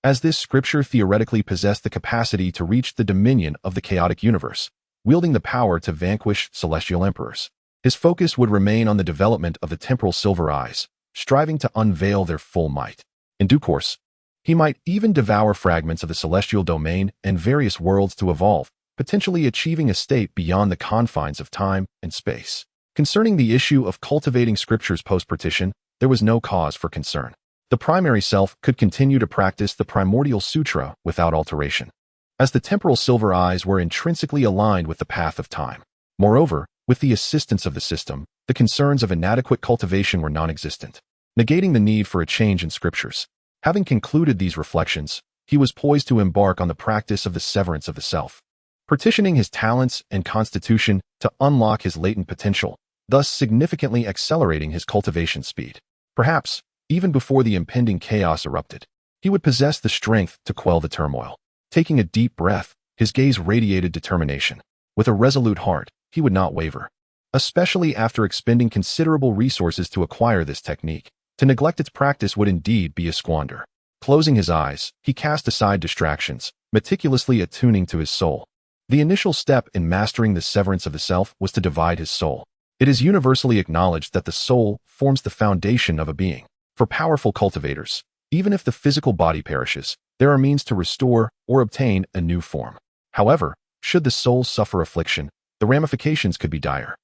as this scripture theoretically possessed the capacity to reach the dominion of the chaotic universe, wielding the power to vanquish celestial emperors. His focus would remain on the development of the temporal silver eyes, striving to unveil their full might. In due course, he might even devour fragments of the celestial domain and various worlds to evolve, potentially achieving a state beyond the confines of time and space. Concerning the issue of cultivating scriptures post-partition, there was no cause for concern. The primary self could continue to practice the primordial sutra without alteration, as the temporal silver eyes were intrinsically aligned with the path of time. Moreover, with the assistance of the system, the concerns of inadequate cultivation were non-existent, negating the need for a change in scriptures. Having concluded these reflections, he was poised to embark on the practice of the severance of the self, partitioning his talents and constitution to unlock his latent potential, thus significantly accelerating his cultivation speed. Perhaps, even before the impending chaos erupted, he would possess the strength to quell the turmoil. Taking a deep breath, his gaze radiated determination. With a resolute heart, he would not waver, especially after expending considerable resources to acquire this technique. To neglect its practice would indeed be a squander. Closing his eyes, he cast aside distractions, meticulously attuning to his soul. The initial step in mastering the severance of the self was to divide his soul. It is universally acknowledged that the soul forms the foundation of a being. For powerful cultivators, even if the physical body perishes, there are means to restore or obtain a new form. However, should the soul suffer affliction, the ramifications could be dire.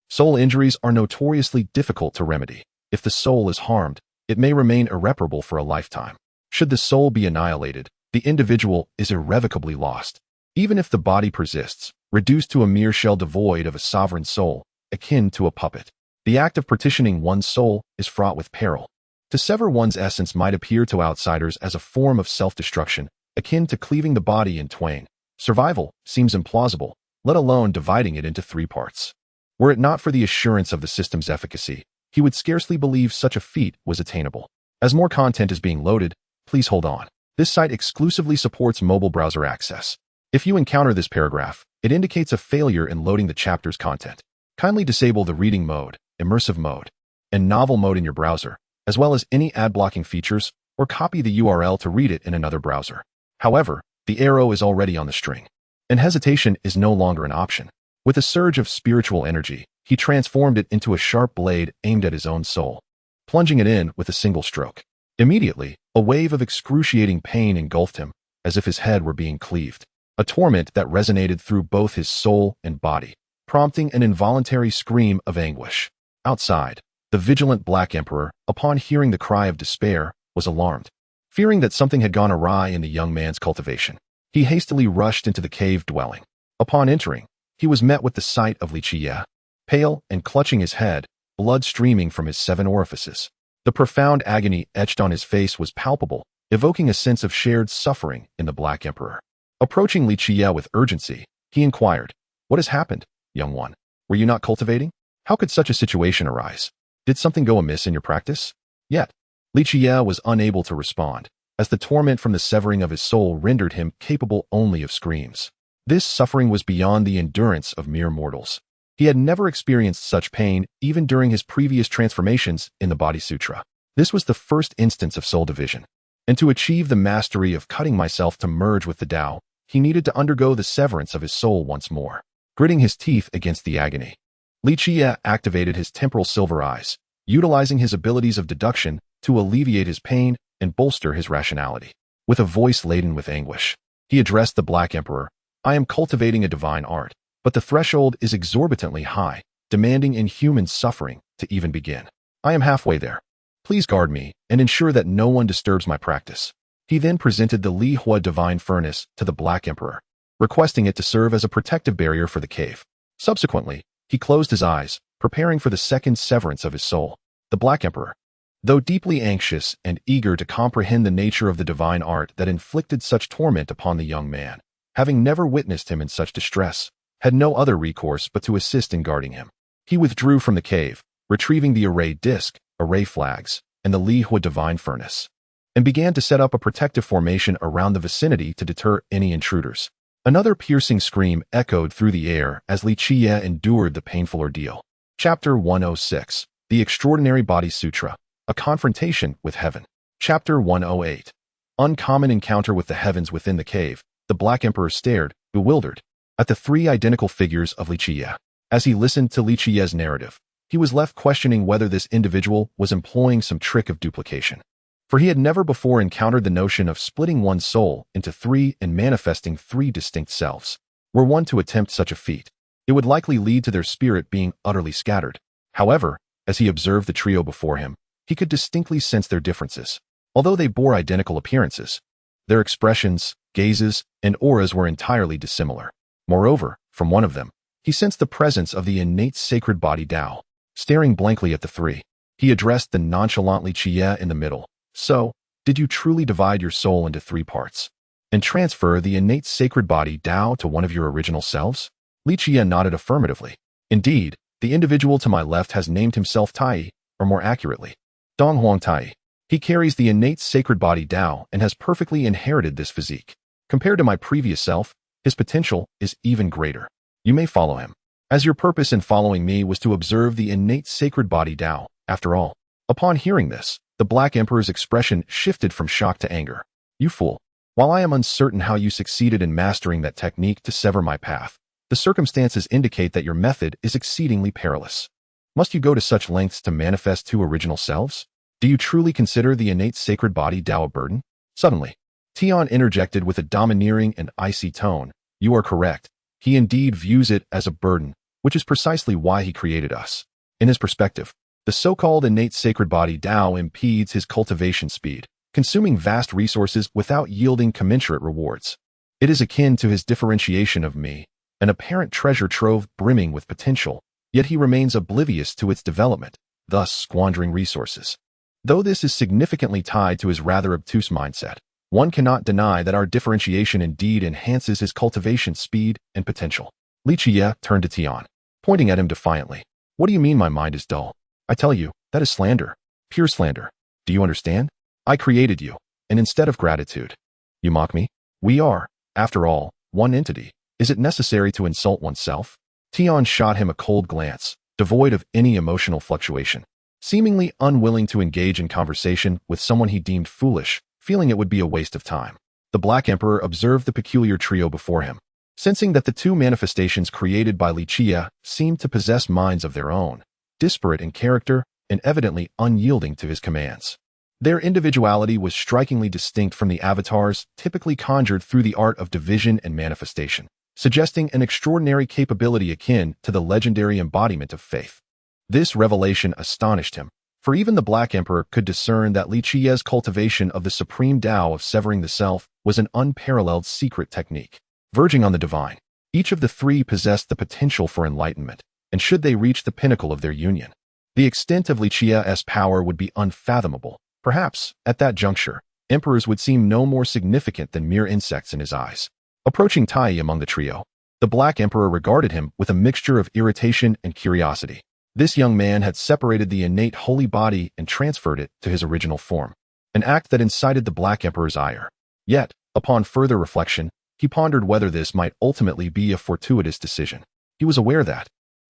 Soul injuries are notoriously difficult to remedy. If the soul is harmed, it may remain irreparable for a lifetime. Should the soul be annihilated, the individual is irrevocably lost. Even if the body persists, reduced to a mere shell devoid of a sovereign soul, akin to a puppet. The act of partitioning one's soul is fraught with peril. To sever one's essence might appear to outsiders as a form of self-destruction, akin to cleaving the body in twain. Survival seems implausible, let alone dividing it into 3 parts. Were it not for the assurance of the system's efficacy, he would scarcely believe such a feat was attainable. As more content is being loaded, please hold on. This site exclusively supports mobile browser access. If you encounter this paragraph, it indicates a failure in loading the chapter's content. Kindly disable the reading mode, immersive mode, and novel mode in your browser, as well as any ad-blocking features, or copy the URL to read it in another browser. However, the arrow is already on the string, and hesitation is no longer an option. With a surge of spiritual energy, he transformed it into a sharp blade aimed at his own soul, plunging it in with a single stroke. Immediately, a wave of excruciating pain engulfed him, as if his head were being cleaved, a torment that resonated through both his soul and body, prompting an involuntary scream of anguish. Outside, the vigilant Black Emperor, upon hearing the cry of despair, was alarmed. Fearing that something had gone awry in the young man's cultivation, he hastily rushed into the cave dwelling. Upon entering, he was met with the sight of Li Qiyeh, pale and clutching his head, blood streaming from his 7 orifices. The profound agony etched on his face was palpable, evoking a sense of shared suffering in the Black Emperor. Approaching Li Qiyeh with urgency, he inquired, "What has happened, young one? Were you not cultivating? How could such a situation arise? Did something go amiss in your practice?" Yet, Li Qiyeh was unable to respond, as the torment from the severing of his soul rendered him capable only of screams. This suffering was beyond the endurance of mere mortals. He had never experienced such pain even during his previous transformations in the Body Sutra. This was the first instance of soul division. And to achieve the mastery of cutting myself to merge with the Tao, he needed to undergo the severance of his soul once more. Gritting his teeth against the agony, Li Qiyeh activated his temporal silver eyes, utilizing his abilities of deduction to alleviate his pain and bolster his rationality. With a voice laden with anguish, he addressed the Black Emperor, "I am cultivating a divine art, but the threshold is exorbitantly high, demanding inhuman suffering to even begin. I am halfway there. Please guard me and ensure that no one disturbs my practice." He then presented the Li Qiyeh divine furnace to the Black Emperor, requesting it to serve as a protective barrier for the cave. Subsequently, he closed his eyes, preparing for the second severance of his soul. The Black Emperor, though deeply anxious and eager to comprehend the nature of the divine art that inflicted such torment upon the young man, having never witnessed him in such distress, had no other recourse but to assist in guarding him. He withdrew from the cave, retrieving the array disc, array flags, and the Li Qiyeh divine furnace, and began to set up a protective formation around the vicinity to deter any intruders. Another piercing scream echoed through the air as Li Qiyeh endured the painful ordeal. Chapter 106, The Extraordinary Body Sutra, A Confrontation with Heaven. Chapter 108, Uncommon Encounter with the Heavens. Within the cave, the Black Emperor stared, bewildered, at the three identical figures of Li Qiyeh. As he listened to Li Qiyeh's narrative, he was left questioning whether this individual was employing some trick of duplication. For he had never before encountered the notion of splitting one's soul into three and manifesting three distinct selves. Were one to attempt such a feat, it would likely lead to their spirit being utterly scattered. However, as he observed the trio before him, he could distinctly sense their differences. Although they bore identical appearances, their expressions, gazes, and auras were entirely dissimilar. Moreover, from one of them, he sensed the presence of the innate sacred body Tao. Staring blankly at the three, he addressed the nonchalant Li Qiyeh in the middle. So, did you truly divide your soul into three parts and transfer the innate sacred body Tao to one of your original selves? Li Qiyeh nodded affirmatively. Indeed, the individual to my left has named himself Tai, or more accurately, Donghuang Tai. He carries the innate sacred body Tao and has perfectly inherited this physique. Compared to my previous self, his potential is even greater. You may follow him, as your purpose in following me was to observe the innate sacred body Tao, after all. Upon hearing this, the Black Emperor's expression shifted from shock to anger. You fool! While I am uncertain how you succeeded in mastering that technique to sever my path, the circumstances indicate that your method is exceedingly perilous. Must you go to such lengths to manifest two original selves? Do you truly consider the innate sacred body Tao a burden? Suddenly, Tian interjected with a domineering and icy tone. You are correct. He indeed views it as a burden, which is precisely why he created us. In his perspective, the so-called innate sacred body Tao impedes his cultivation speed, consuming vast resources without yielding commensurate rewards. It is akin to his differentiation of me, an apparent treasure trove brimming with potential, yet he remains oblivious to its development, thus squandering resources. Though this is significantly tied to his rather obtuse mindset, one cannot deny that our differentiation indeed enhances his cultivation speed and potential. Li Qiyeh turned to Tian, pointing at him defiantly. What do you mean my mind is dull? I tell you, that is slander. Pure slander. Do you understand? I created you, and instead of gratitude, you mock me? We are, after all, one entity. Is it necessary to insult oneself? Tian shot him a cold glance, devoid of any emotional fluctuation. Seemingly unwilling to engage in conversation with someone he deemed foolish, feeling it would be a waste of time. The Black Emperor observed the peculiar trio before him, sensing that the two manifestations created by Li Qiyeh seemed to possess minds of their own, disparate in character and evidently unyielding to his commands. Their individuality was strikingly distinct from the avatars typically conjured through the art of division and manifestation, suggesting an extraordinary capability akin to the legendary embodiment of faith. This revelation astonished him, for even the Black Emperor could discern that Li Qiyeh's cultivation of the supreme Tao of severing the self was an unparalleled secret technique, verging on the divine. Each of the three possessed the potential for enlightenment, and should they reach the pinnacle of their union, the extent of Li Qiyeh's power would be unfathomable. Perhaps, at that juncture, emperors would seem no more significant than mere insects in his eyes. Approaching Tai among the trio, the Black Emperor regarded him with a mixture of irritation and curiosity. This young man had separated the innate holy body and transferred it to his original form, an act that incited the Black Emperor's ire. Yet, upon further reflection, he pondered whether this might ultimately be a fortuitous decision. He was aware that,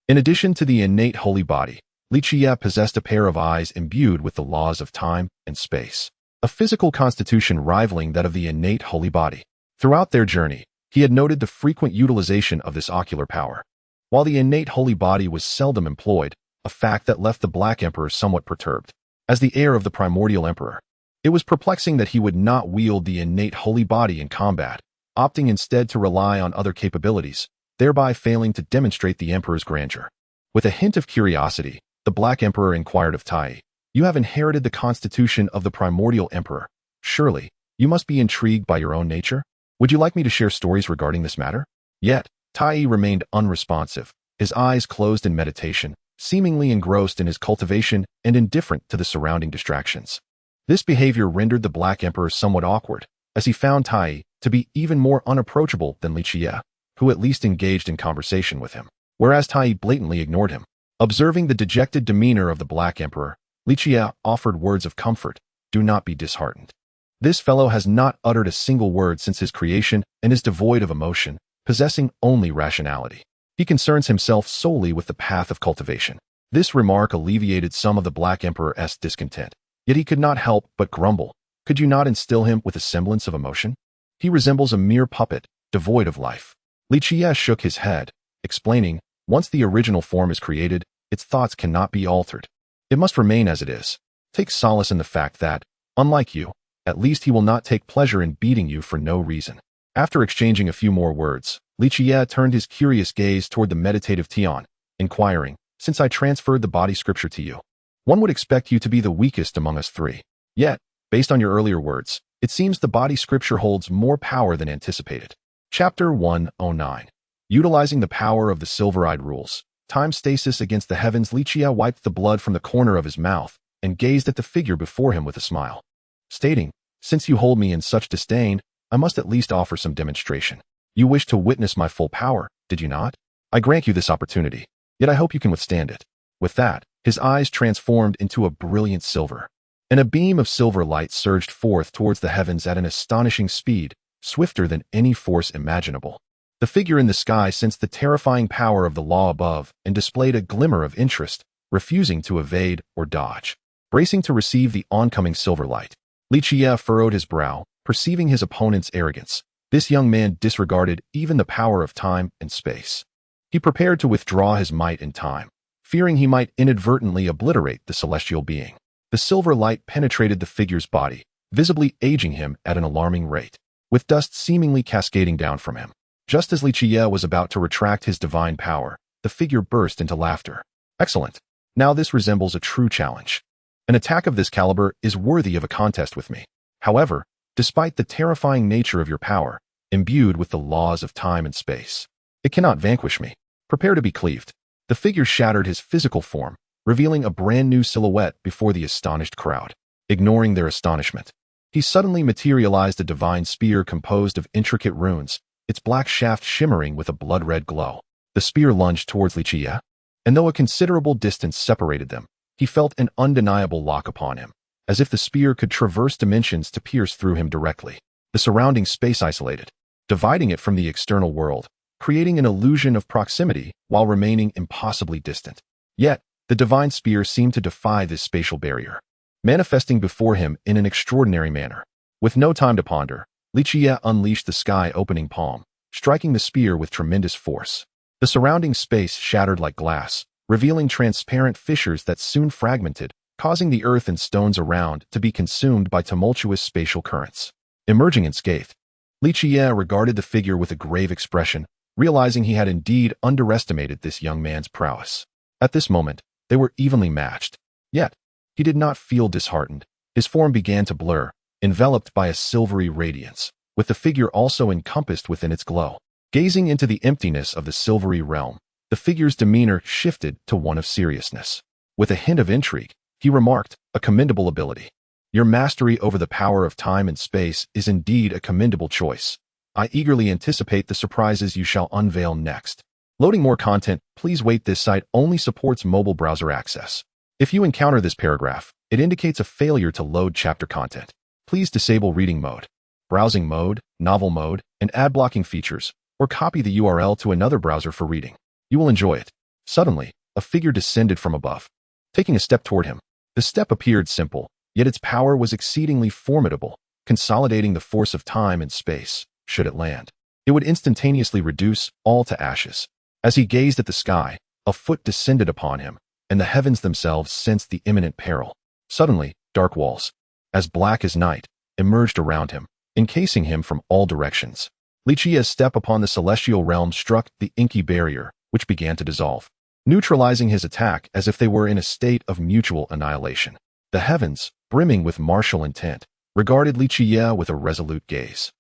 in addition to the innate holy body, Li Qiyeh possessed a pair of eyes imbued with the laws of time and space, a physical constitution rivaling that of the innate holy body. Throughout their journey, he had noted the frequent utilization of this ocular power, while the innate holy body was seldom employed, a fact that left the Black Emperor somewhat perturbed. As the heir of the primordial emperor, it was perplexing that he would not wield the innate holy body in combat, opting instead to rely on other capabilities, thereby failing to demonstrate the emperor's grandeur. With a hint of curiosity, the Black Emperor inquired of Tai, "You have inherited the constitution of the primordial emperor. Surely, you must be intrigued by your own nature? Would you like me to share stories regarding this matter?" Yet, Tai remained unresponsive, his eyes closed in meditation, seemingly engrossed in his cultivation and indifferent to the surrounding distractions. This behavior rendered the Black Emperor somewhat awkward, as he found Tai to be even more unapproachable than Li Qiyeh, who at least engaged in conversation with him, whereas Tai blatantly ignored him. Observing the dejected demeanor of the Black Emperor, Li Qiyeh offered words of comfort. Do not be disheartened. This fellow has not uttered a single word since his creation and is devoid of emotion, possessing only rationality. He concerns himself solely with the path of cultivation. This remark alleviated some of the Black Emperor's discontent, yet he could not help but grumble. Could you not instill him with a semblance of emotion? He resembles a mere puppet, devoid of life. Li Qiyeh shook his head, explaining, once the original form is created, its thoughts cannot be altered. It must remain as it is. Take solace in the fact that, unlike you, at least he will not take pleasure in beating you for no reason. After exchanging a few more words, Li Qiyeh turned his curious gaze toward the meditative Tian, inquiring, since I transferred the body scripture to you, one would expect you to be the weakest among us three. Yet, based on your earlier words, it seems the body scripture holds more power than anticipated. Chapter 109. Utilizing the power of the silver-eyed rules. Time stasis against the heavens. Li Qiyeh wiped the blood from the corner of his mouth and gazed at the figure before him with a smile, stating, since you hold me in such disdain, I must at least offer some demonstration. You wish to witness my full power, did you not? I grant you this opportunity, yet I hope you can withstand it. With that, his eyes transformed into a brilliant silver, and a beam of silver light surged forth towards the heavens at an astonishing speed, swifter than any force imaginable. The figure in the sky sensed the terrifying power of the law above and displayed a glimmer of interest, refusing to evade or dodge. Bracing to receive the oncoming silver light, Li Qiyeh furrowed his brow, perceiving his opponent's arrogance. This young man disregarded even the power of time and space. He prepared to withdraw his might in time, fearing he might inadvertently obliterate the celestial being. The silver light penetrated the figure's body, visibly aging him at an alarming rate, with dust seemingly cascading down from him. Just as Li Qiyeh was about to retract his divine power, the figure burst into laughter. Excellent. Now this resembles a true challenge. An attack of this caliber is worthy of a contest with me. However, despite the terrifying nature of your power, imbued with the laws of time and space, it cannot vanquish me. Prepare to be cleaved. The figure shattered his physical form, revealing a brand new silhouette before the astonished crowd. Ignoring their astonishment, he suddenly materialized a divine spear composed of intricate runes, its black shaft shimmering with a blood-red glow. The spear lunged towards Li Qiyeh, and though a considerable distance separated them, he felt an undeniable lock upon him, as if the spear could traverse dimensions to pierce through him directly. The surrounding space isolated, dividing it from the external world, creating an illusion of proximity while remaining impossibly distant. Yet, the divine spear seemed to defy this spatial barrier, manifesting before him in an extraordinary manner. With no time to ponder, Li Qiyeh unleashed the sky-opening palm, striking the spear with tremendous force. The surrounding space shattered like glass, revealing transparent fissures that soon fragmented, causing the earth and stones around to be consumed by tumultuous spatial currents. Emerging unscathed, Li Qiyeh regarded the figure with a grave expression, realizing he had indeed underestimated this young man's prowess. At this moment, they were evenly matched. Yet, he did not feel disheartened. His form began to blur, enveloped by a silvery radiance, with the figure also encompassed within its glow. Gazing into the emptiness of the silvery realm, the figure's demeanor shifted to one of seriousness. With a hint of intrigue, he remarked, a commendable ability. Your mastery over the power of time and space is indeed a commendable choice. I eagerly anticipate the surprises you shall unveil next. Loading more content, please wait. This site only supports mobile browser access. If you encounter this paragraph, it indicates a failure to load chapter content. Please disable reading mode, browsing mode, novel mode, and ad blocking features, or copy the URL to another browser for reading. You will enjoy it. Suddenly, a figure descended from above, taking a step toward him. The step appeared simple, yet its power was exceedingly formidable, consolidating the force of time and space. Should it land, it would instantaneously reduce all to ashes. As he gazed at the sky, a foot descended upon him, and the heavens themselves sensed the imminent peril. Suddenly, dark walls, as black as night, emerged around him, encasing him from all directions. Li Qiyeh's step upon the celestial realm struck the inky barrier, which began to dissolve, neutralizing his attack as if they were in a state of mutual annihilation. The heavens, brimming with martial intent, regarded Li Qiyeh with a resolute gaze.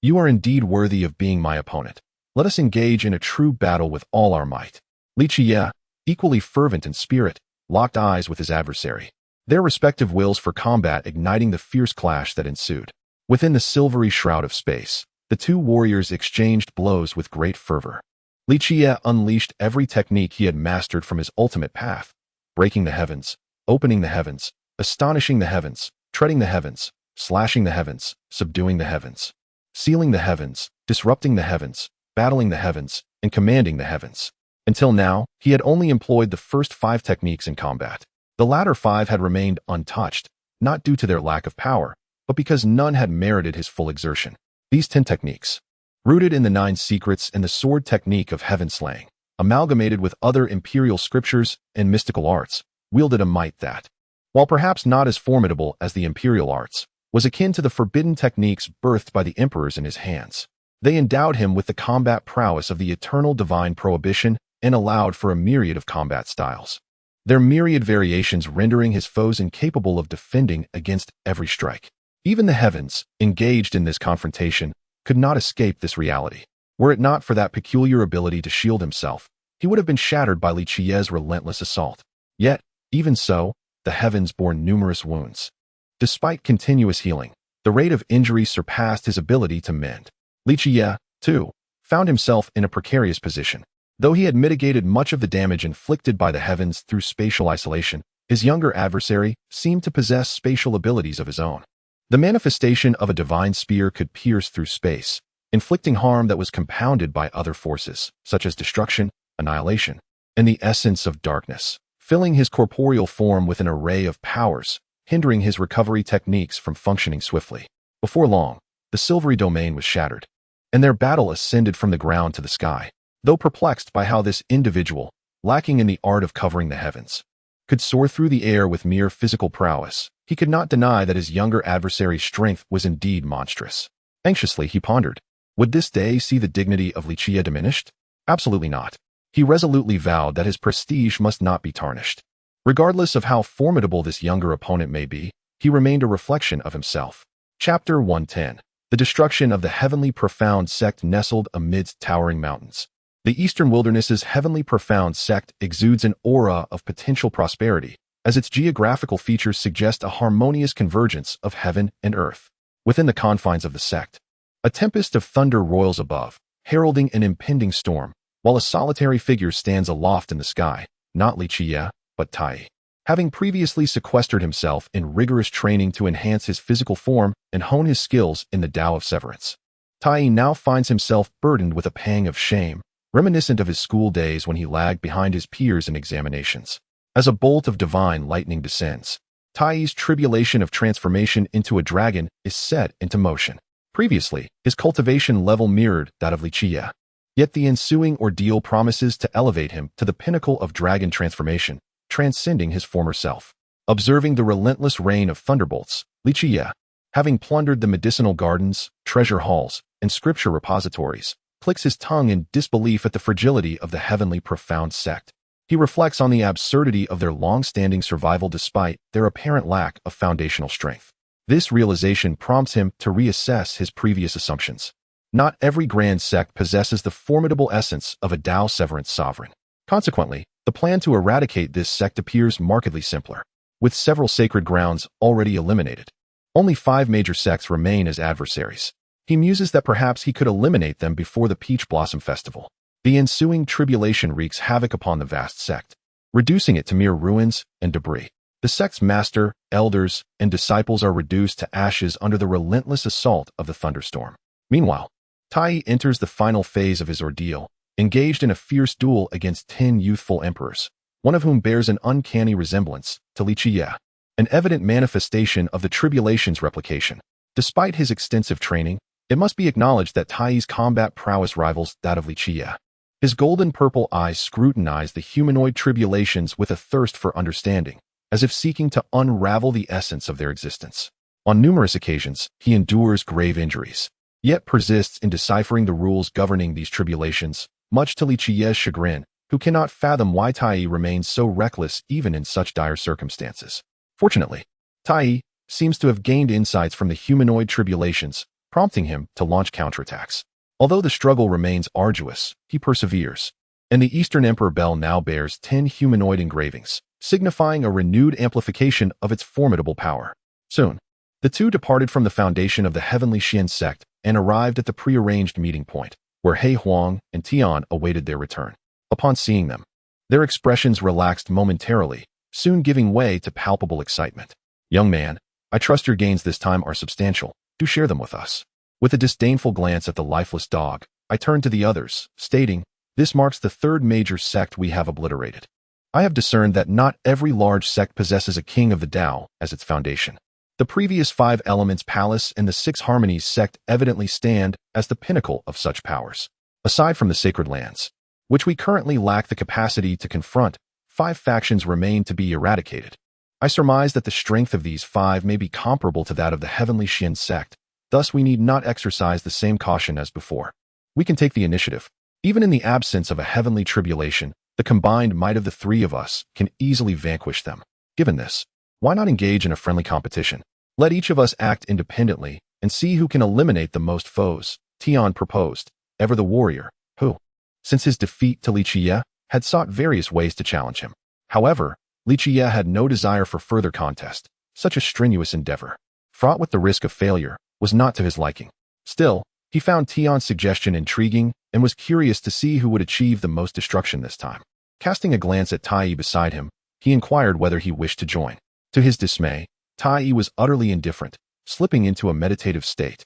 You are indeed worthy of being my opponent. Let us engage in a true battle with all our might. Li Qiyeh, equally fervent in spirit, locked eyes with his adversary, their respective wills for combat igniting the fierce clash that ensued. Within the silvery shroud of space, the two warriors exchanged blows with great fervor. Li Qiyeh unleashed every technique he had mastered from his ultimate path, breaking the heavens, opening the heavens, astonishing the heavens, treading the heavens, slashing the heavens, subduing the heavens, sealing the heavens, disrupting the heavens, battling the heavens, and commanding the heavens. Until now, he had only employed the first 5 techniques in combat. The latter 5 had remained untouched, not due to their lack of power, but because none had merited his full exertion. These 10 techniques, rooted in the 9 secrets and the sword technique of heaven slaying, amalgamated with other imperial scriptures and mystical arts, wielded a might that, while perhaps not as formidable as the imperial arts, was akin to the forbidden techniques birthed by the emperors in his hands. They endowed him with the combat prowess of the eternal divine prohibition and allowed for a myriad of combat styles, their myriad variations rendering his foes incapable of defending against every strike. Even the heavens, engaged in this confrontation, could not escape this reality. Were it not for that peculiar ability to shield himself, he would have been shattered by Li Qiyeh's relentless assault. Yet, even so, the heavens bore numerous wounds. Despite continuous healing, the rate of injury surpassed his ability to mend. Li Qiyeh, too, found himself in a precarious position. Though he had mitigated much of the damage inflicted by the heavens through spatial isolation, his younger adversary seemed to possess spatial abilities of his own. The manifestation of a divine spear could pierce through space, inflicting harm that was compounded by other forces, such as destruction, annihilation, and the essence of darkness, filling his corporeal form with an array of powers, hindering his recovery techniques from functioning swiftly. Before long, the silvery domain was shattered, and their battle ascended from the ground to the sky. Though perplexed by how this individual, lacking in the art of covering the heavens, could soar through the air with mere physical prowess, he could not deny that his younger adversary's strength was indeed monstrous. Anxiously, he pondered, would this day see the dignity of Li Qiyeh diminished? Absolutely not. He resolutely vowed that his prestige must not be tarnished. Regardless of how formidable this younger opponent may be, he remained a reflection of himself. Chapter 110. The destruction of the heavenly profound sect nestled amidst towering mountains. The Eastern Wilderness's heavenly profound sect exudes an aura of potential prosperity, as its geographical features suggest a harmonious convergence of heaven and earth. Within the confines of the sect, a tempest of thunder roils above, heralding an impending storm, while a solitary figure stands aloft in the sky, not Li Qiyeh, but Tai. Having previously sequestered himself in rigorous training to enhance his physical form and hone his skills in the Tao of Severance, Tai now finds himself burdened with a pang of shame, reminiscent of his school days when he lagged behind his peers in examinations. As a bolt of divine lightning descends, Tai's tribulation of transformation into a dragon is set into motion. Previously, his cultivation level mirrored that of Li Qiyeh. Yet the ensuing ordeal promises to elevate him to the pinnacle of dragon transformation, transcending his former self. Observing the relentless rain of thunderbolts, Li Qiyeh, having plundered the medicinal gardens, treasure halls, and scripture repositories, clicks his tongue in disbelief at the fragility of the heavenly profound sect. He reflects on the absurdity of their long-standing survival despite their apparent lack of foundational strength. This realization prompts him to reassess his previous assumptions. Not every grand sect possesses the formidable essence of a Tao Severance sovereign. Consequently, the plan to eradicate this sect appears markedly simpler. With several sacred grounds already eliminated, only 5 major sects remain as adversaries. He muses that perhaps he could eliminate them before the Peach Blossom Festival. The ensuing tribulation wreaks havoc upon the vast sect, reducing it to mere ruins and debris. The sect's master, elders, and disciples are reduced to ashes under the relentless assault of the thunderstorm. Meanwhile, Tai enters the final phase of his ordeal, engaged in a fierce duel against 10 youthful emperors, one of whom bears an uncanny resemblance to Li Qiyeh, an evident manifestation of the tribulation's replication. Despite his extensive training, it must be acknowledged that Tai's combat prowess rivals that of Li Qiyeh. His golden-purple eyes scrutinize the humanoid tribulations with a thirst for understanding, as if seeking to unravel the essence of their existence. On numerous occasions, he endures grave injuries, yet persists in deciphering the rules governing these tribulations, much to Li Qiyeh's chagrin, who cannot fathom why Tai remains so reckless even in such dire circumstances. Fortunately, Tai seems to have gained insights from the humanoid tribulations, prompting him to launch counterattacks. Although the struggle remains arduous, he perseveres, and the Eastern Emperor Bell now bears 10 humanoid engravings, signifying a renewed amplification of its formidable power. Soon, the two departed from the foundation of the Heavenly Xian sect and arrived at the prearranged meeting point, where He Huang and Tian awaited their return. Upon seeing them, their expressions relaxed momentarily, soon giving way to palpable excitement. "Young man, I trust your gains this time are substantial. Do share them with us." With a disdainful glance at the lifeless dog, I turned to the others, stating, This marks the third major sect we have obliterated. I have discerned that not every large sect possesses a king of the Tao as its foundation. The previous 5 Elements Palace and the 6 Harmonies sect evidently stand as the pinnacle of such powers. Aside from the sacred lands, which we currently lack the capacity to confront, 5 factions remain to be eradicated. I surmise that the strength of these 5 may be comparable to that of the Heavenly Qian sect, thus we need not exercise the same caution as before. We can take the initiative. Even in the absence of a heavenly tribulation, the combined might of the 3 of us can easily vanquish them. Given this, why not engage in a friendly competition? Let each of us act independently and see who can eliminate the most foes, Tian proposed, ever the warrior, who, since his defeat to Li Qiyeh, had sought various ways to challenge him. However, Li Qiyeh had no desire for further contest. Such a strenuous endeavor, fraught with the risk of failure, was not to his liking. Still, he found Tian's suggestion intriguing and was curious to see who would achieve the most destruction this time. Casting a glance at Tai beside him, he inquired whether he wished to join. To his dismay, Tai was utterly indifferent, slipping into a meditative state,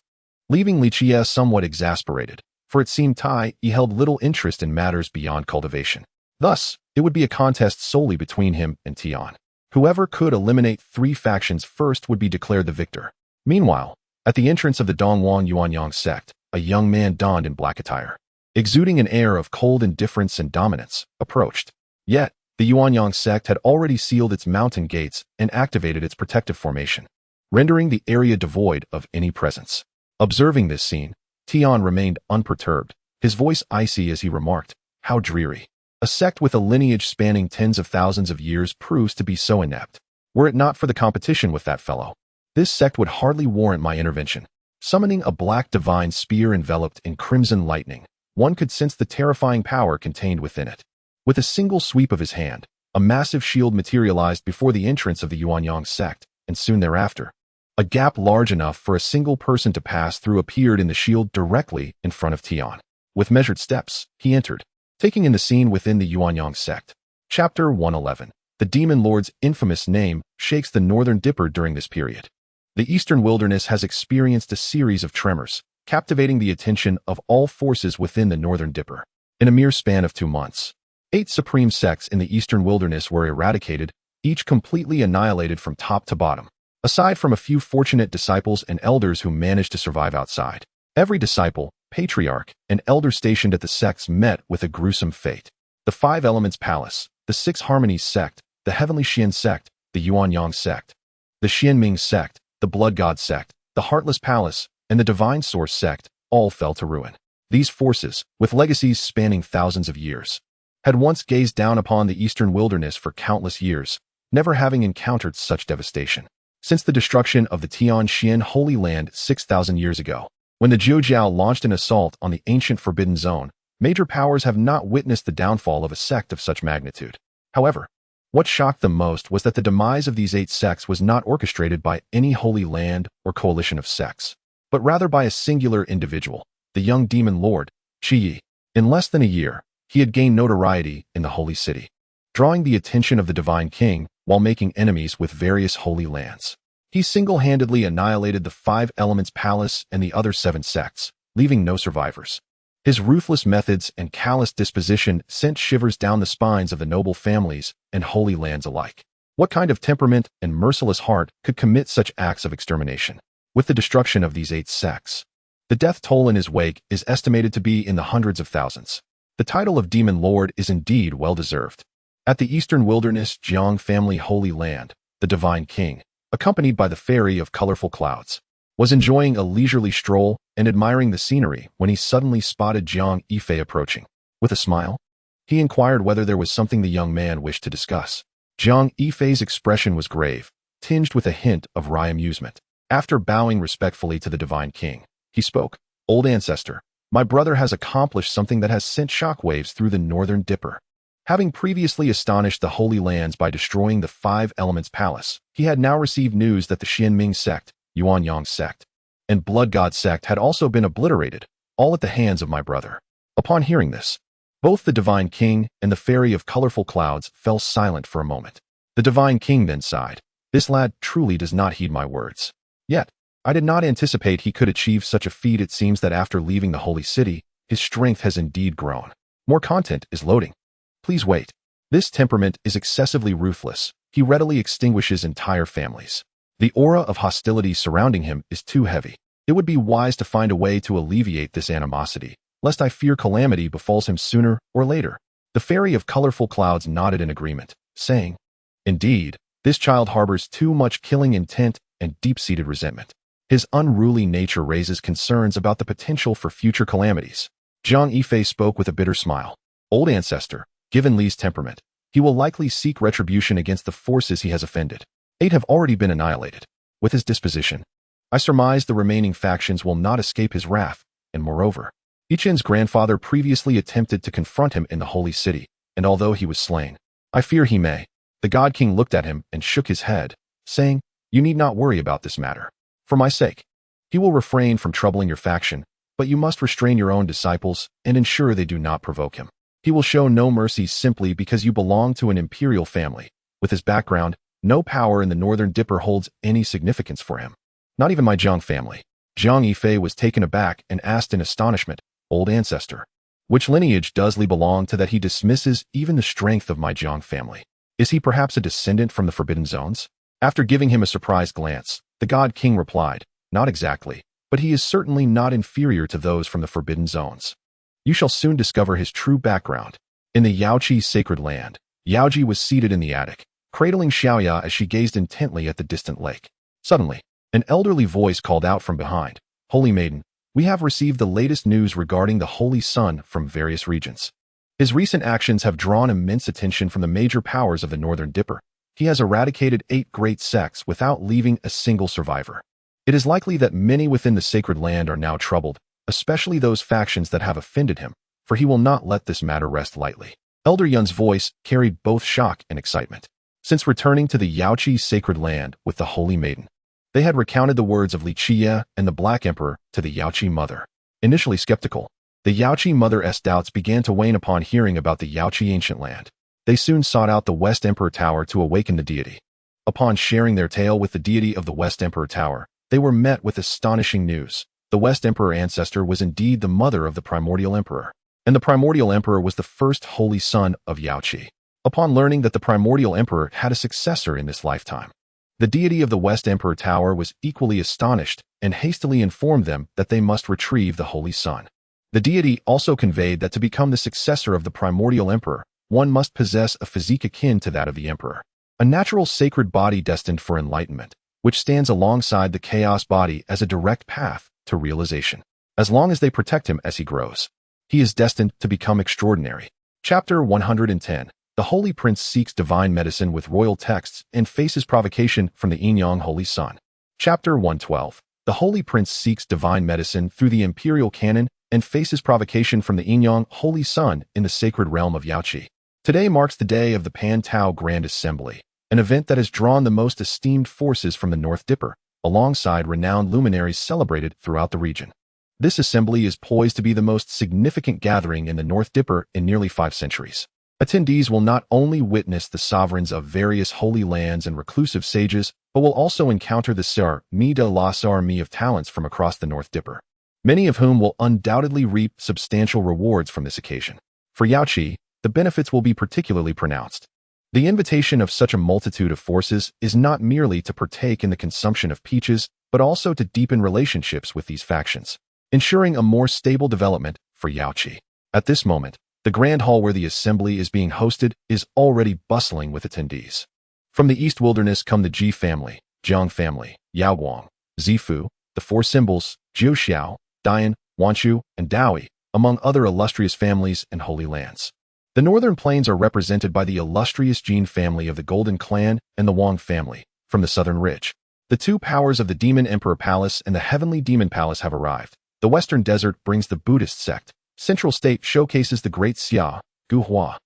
leaving Li Qiyeh somewhat exasperated, for it seemed Tai held little interest in matters beyond cultivation. Thus, it would be a contest solely between him and Tian. Whoever could eliminate 3 factions first would be declared the victor. Meanwhile, at the entrance of the Dongwang Yuanyang sect, a young man donned in black attire, exuding an air of cold indifference and dominance, approached. Yet, the Yuanyang sect had already sealed its mountain gates and activated its protective formation, rendering the area devoid of any presence. Observing this scene, Tian remained unperturbed, his voice icy as he remarked, "How dreary. A sect with a lineage spanning tens of thousands of years proves to be so inept. Were it not for the competition with that fellow, this sect would hardly warrant my intervention." Summoning a black divine spear enveloped in crimson lightning, one could sense the terrifying power contained within it. With a single sweep of his hand, a massive shield materialized before the entrance of the Yuanyang sect, and soon thereafter, a gap large enough for a single person to pass through appeared in the shield directly in front of Tian. With measured steps, he entered, taking in the scene within the Yuanyang sect. Chapter 111. The Demon Lord's infamous name shakes the Northern Dipper during this period. The Eastern Wilderness has experienced a series of tremors, captivating the attention of all forces within the Northern Dipper. In a mere span of 2 months, 8 supreme sects in the Eastern Wilderness were eradicated, each completely annihilated from top to bottom. Aside from a few fortunate disciples and elders who managed to survive outside, every disciple, patriarch, and elder stationed at the sects met with a gruesome fate. The 5 Elements Palace, the 6 Harmonies sect, the Heavenly Qian sect, the Yuanyang sect, the Xianming sect, the Blood God sect, the Heartless Palace, and the Divine Source sect all fell to ruin. These forces, with legacies spanning thousands of years, had once gazed down upon the Eastern Wilderness for countless years, never having encountered such devastation. Since the destruction of the Tianxian Holy Land 6,000 years ago, when the Jiujiao launched an assault on the ancient Forbidden Zone, major powers have not witnessed the downfall of a sect of such magnitude. However, what shocked them most was that the demise of these 8 sects was not orchestrated by any holy land or coalition of sects, but rather by a singular individual, the young demon lord, Qiyeh. In less than a year, he had gained notoriety in the holy city, drawing the attention of the divine king while making enemies with various holy lands. He single-handedly annihilated the 5 Elements Palace and the other 7 sects, leaving no survivors. His ruthless methods and callous disposition sent shivers down the spines of the noble families and holy lands alike. What kind of temperament and merciless heart could commit such acts of extermination? With the destruction of these 8 sects, the death toll in his wake is estimated to be in the hundreds of thousands. The title of Demon Lord is indeed well-deserved. At the Eastern Wilderness Jiang family holy land, the divine king, accompanied by the fairy of colorful clouds, was enjoying a leisurely stroll and admiring the scenery when he suddenly spotted Jiang Yifei approaching. With a smile, he inquired whether there was something the young man wished to discuss. Jiang Yifei's expression was grave, tinged with a hint of wry amusement. After bowing respectfully to the divine king, he spoke. "Old ancestor, my brother has accomplished something that has sent shockwaves through the Northern Dipper." Having previously astonished the Holy Lands by destroying the 5 Elements Palace, he had now received news that the Xianming sect, Yuanyang sect, and Blood God sect had also been obliterated, all at the hands of my brother. Upon hearing this, both the Divine King and the Fairy of Colorful Clouds fell silent for a moment. The Divine King then sighed. "This lad truly does not heed my words. Yet, I did not anticipate he could achieve such a feat. It seems that after leaving the Holy City, his strength has indeed grown." More content is loading. Please wait. This temperament is excessively ruthless. He readily extinguishes entire families. The aura of hostility surrounding him is too heavy. It would be wise to find a way to alleviate this animosity, lest I fear calamity befalls him sooner or later. The fairy of colorful clouds nodded in agreement, saying, "Indeed, this child harbors too much killing intent and deep-seated resentment. His unruly nature raises concerns about the potential for future calamities." Zhang Yifei spoke with a bitter smile. "Old ancestor, given Li's temperament, he will likely seek retribution against the forces he has offended. 8 have already been annihilated. With his disposition, I surmise the remaining factions will not escape his wrath, and moreover, Yichen's grandfather previously attempted to confront him in the holy city, and although he was slain, I fear he may." The God King looked at him and shook his head, saying, "You need not worry about this matter. For my sake, he will refrain from troubling your faction, but you must restrain your own disciples and ensure they do not provoke him. He will show no mercy simply because you belong to an imperial family. With his background, no power in the Northern Dipper holds any significance for him. Not even my Zhang family." Zhang Yifei was taken aback and asked in astonishment, "Old ancestor, which lineage does Li belong to that he dismisses even the strength of my Zhang family? Is he perhaps a descendant from the Forbidden Zones?" After giving him a surprised glance, the God King replied, "Not exactly, but he is certainly not inferior to those from the Forbidden Zones. You shall soon discover his true background." In the Yaoqi sacred land, Yaoji was seated in the attic, cradling Xiaoya as she gazed intently at the distant lake. Suddenly, an elderly voice called out from behind, "Holy Maiden, we have received the latest news regarding the Holy Sun from various regions. His recent actions have drawn immense attention from the major powers of the Northern Dipper. He has eradicated 8 great sects without leaving a single survivor. It is likely that many within the sacred land are now troubled, especially those factions that have offended him, for he will not let this matter rest lightly." Elder Yun's voice carried both shock and excitement. Since returning to the Yaoqi sacred land with the Holy Maiden, they had recounted the words of Li Qiyeh and the Black Emperor to the Yaoqi mother. Initially skeptical, the Yaoqi mother's doubts began to wane upon hearing about the Yaoqi ancient land. They soon sought out the West Emperor Tower to awaken the deity. Upon sharing their tale with the deity of the West Emperor Tower, they were met with astonishing news. The West Emperor ancestor was indeed the mother of the Primordial Emperor, and the Primordial Emperor was the first holy son of Yaoqi. Upon learning that the Primordial Emperor had a successor in this lifetime, the deity of the West Emperor Tower was equally astonished and hastily informed them that they must retrieve the Holy Sun. The deity also conveyed that to become the successor of the Primordial Emperor, one must possess a physique akin to that of the Emperor, a natural sacred body destined for enlightenment, which stands alongside the chaos body as a direct path to realization. As long as they protect him as he grows, he is destined to become extraordinary. Chapter 110. The Holy Prince seeks divine medicine with royal texts and faces provocation from the Yinyang Holy Sun. Chapter 112. The Holy Prince seeks divine medicine through the imperial canon and faces provocation from the Yinyang Holy Sun in the sacred realm of Yaoqi. Today marks the day of the Pan Tao Grand Assembly, an event that has drawn the most esteemed forces from the North Dipper, alongside renowned luminaries celebrated throughout the region. This assembly is poised to be the most significant gathering in the North Dipper in nearly 5 centuries. Attendees will not only witness the sovereigns of various holy lands and reclusive sages, but will also encounter the Sar Mi de la Sar Mi of talents from across the North Dipper, many of whom will undoubtedly reap substantial rewards from this occasion. For Yaoqi, the benefits will be particularly pronounced. The invitation of such a multitude of forces is not merely to partake in the consumption of peaches, but also to deepen relationships with these factions, ensuring a more stable development for Yaoqi. At this moment, the grand hall where the assembly is being hosted is already bustling with attendees. From the East Wilderness come the Ji family, Jiang family, Yaoguang, Zifu, the Four Symbols, Jiuxiao, Dian, Wanshu, and Daoi, among other illustrious families and holy lands. The northern plains are represented by the illustrious Jin family of the Golden Clan and the Wang family from the southern ridge. The 2 powers of the Demon Emperor Palace and the Heavenly Demon Palace have arrived. The western desert brings the Buddhist sect. Central State showcases the Great Xia, Guhua,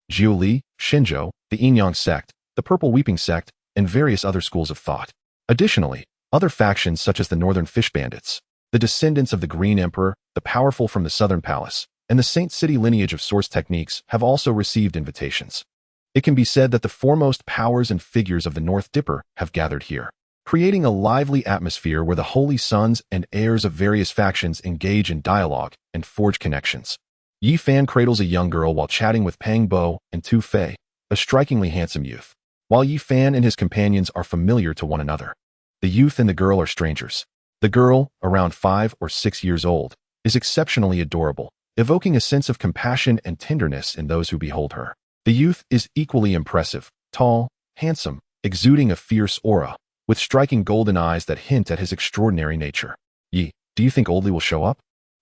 Jiuli, Shenzhou, the Yinyang sect, the Purple Weeping sect, and various other schools of thought. Additionally, other factions such as the Northern Fish Bandits, the descendants of the Green Emperor, the powerful from the Southern Palace, and the Saint City lineage of Source Techniques have also received invitations. It can be said that the foremost powers and figures of the North Dipper have gathered here, creating a lively atmosphere where the holy sons and heirs of various factions engage in dialogue and forge connections. Yi Fan cradles a young girl while chatting with Pang Bo and Tu Fei, a strikingly handsome youth. While Yi Fan and his companions are familiar to one another, the youth and the girl are strangers. The girl, around 5 or 6 years old, is exceptionally adorable, evoking a sense of compassion and tenderness in those who behold her. The youth is equally impressive, tall, handsome, exuding a fierce aura, with striking golden eyes that hint at his extraordinary nature. Yi, do you think Oldly will show up?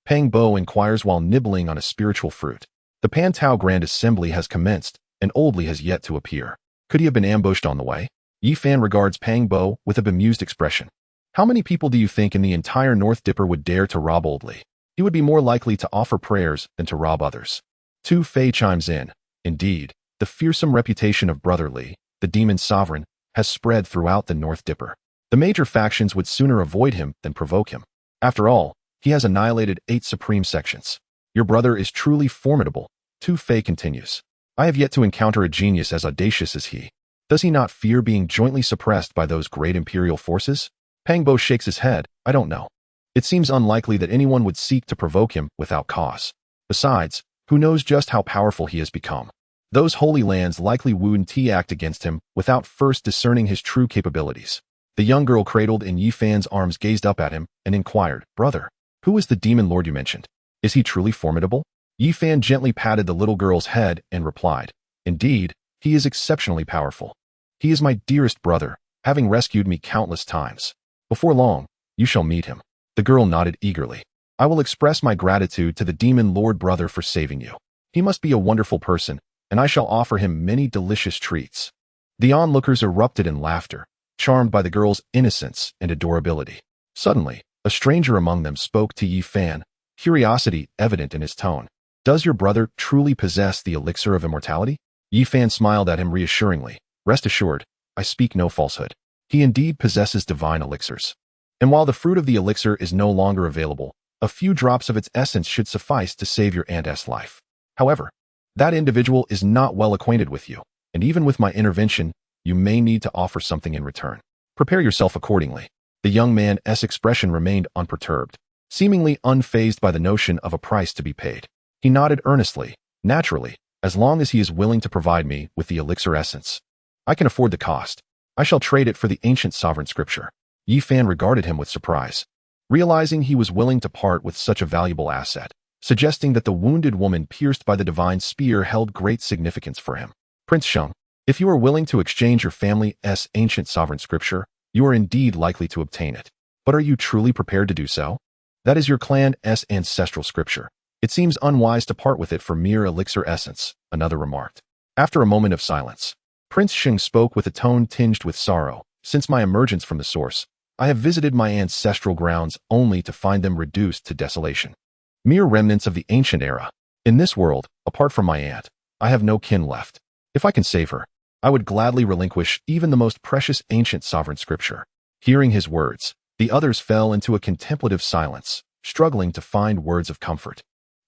Pang Bo inquires while nibbling on a spiritual fruit. The Pan Tao Grand Assembly has commenced, and Oldly has yet to appear. Could he have been ambushed on the way? Yi Fan regards Pang Bo with a bemused expression. How many people do you think in the entire North Dipper would dare to rob Oldly? He would be more likely to offer prayers than to rob others. Tu Fei chimes in. Indeed, the fearsome reputation of Brother Li, the demon sovereign, has spread throughout the North Dipper. The major factions would sooner avoid him than provoke him. After all, he has annihilated 8 supreme sections. Your brother is truly formidable, Tu Fei continues. I have yet to encounter a genius as audacious as he. Does he not fear being jointly suppressed by those great imperial forces? Pang Bo shakes his head. I don't know. It seems unlikely that anyone would seek to provoke him without cause. Besides, who knows just how powerful he has become? Those Holy Lands likely wouldn't act against him without first discerning his true capabilities. The young girl cradled in Yi Fan's arms gazed up at him and inquired, Brother, who is the demon lord you mentioned? Is he truly formidable? Yi Fan gently patted the little girl's head and replied, Indeed, he is exceptionally powerful. He is my dearest brother, having rescued me countless times. Before long, you shall meet him. The girl nodded eagerly. I will express my gratitude to the demon lord brother for saving you. He must be a wonderful person, and I shall offer him many delicious treats. The onlookers erupted in laughter, charmed by the girl's innocence and adorability. Suddenly, a stranger among them spoke to Yi Fan, curiosity evident in his tone. Does your brother truly possess the elixir of immortality? Yi Fan smiled at him reassuringly. Rest assured, I speak no falsehood. He indeed possesses divine elixirs. And while the fruit of the elixir is no longer available, a few drops of its essence should suffice to save your Aunt's life. However, that individual is not well acquainted with you, and even with my intervention, you may need to offer something in return. Prepare yourself accordingly. The young man's expression remained unperturbed, seemingly unfazed by the notion of a price to be paid. He nodded earnestly, naturally, as long as he is willing to provide me with the elixir essence. I can afford the cost. I shall trade it for the ancient sovereign scripture. Yi Fan regarded him with surprise, realizing he was willing to part with such a valuable asset, suggesting that the wounded woman pierced by the divine spear held great significance for him. Prince Sheng, if you are willing to exchange your family's ancient sovereign scripture, you are indeed likely to obtain it. But are you truly prepared to do so? That is your clan's ancestral scripture. It seems unwise to part with it for mere elixir essence, another remarked. After a moment of silence, Prince Sheng spoke with a tone tinged with sorrow. Since my emergence from the source, I have visited my ancestral grounds only to find them reduced to desolation. Mere remnants of the ancient era. In this world, apart from my aunt, I have no kin left. If I can save her, I would gladly relinquish even the most precious ancient sovereign scripture. Hearing his words, the others fell into a contemplative silence, struggling to find words of comfort.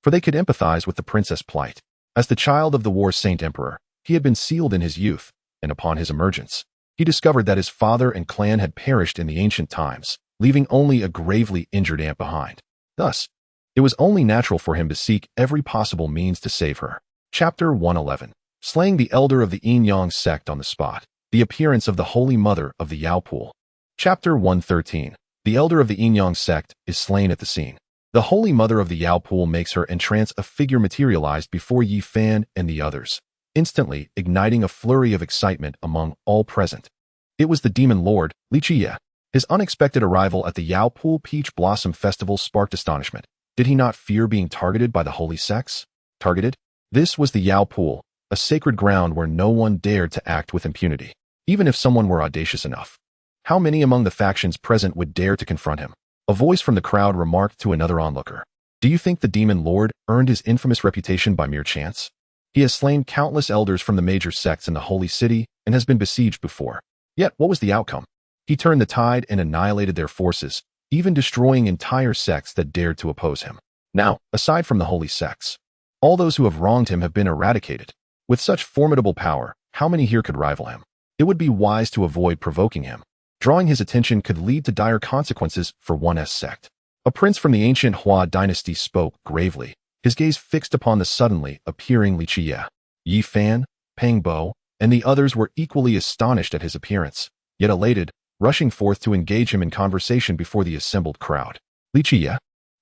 For they could empathize with the prince's plight. As the child of the War Saint Emperor, he had been sealed in his youth, and upon his emergence, he discovered that his father and clan had perished in the ancient times, leaving only a gravely injured aunt behind. Thus, it was only natural for him to seek every possible means to save her. Chapter 111. Slaying the elder of the Yin Yang sect on the spot. The appearance of the Holy Mother of the Yao Pool. Chapter 113. The elder of the Yin Yang sect is slain at the scene. The Holy Mother of the Yao Pool makes her entrance a figure materialized before Yi Fan and the others, instantly igniting a flurry of excitement among all present. It was the demon lord, Li Qiyeh. His unexpected arrival at the Yao Pool Peach Blossom Festival sparked astonishment. Did he not fear being targeted by the holy sects? Targeted? This was the Yao Pool, a sacred ground where no one dared to act with impunity, even if someone were audacious enough. How many among the factions present would dare to confront him? A voice from the crowd remarked to another onlooker. Do you think the demon lord earned his infamous reputation by mere chance? He has slain countless elders from the major sects in the holy city and has been besieged before. Yet, what was the outcome? He turned the tide and annihilated their forces, even destroying entire sects that dared to oppose him. Now, aside from the holy sects, all those who have wronged him have been eradicated. With such formidable power, how many here could rival him? It would be wise to avoid provoking him. Drawing his attention could lead to dire consequences for one's sect. A prince from the ancient Hua dynasty spoke gravely, his gaze fixed upon the suddenly appearing Li Qiyeh. Yi Fan, Peng Bo, and the others were equally astonished at his appearance, yet elated, rushing forth to engage him in conversation before the assembled crowd. Li Qiyeh,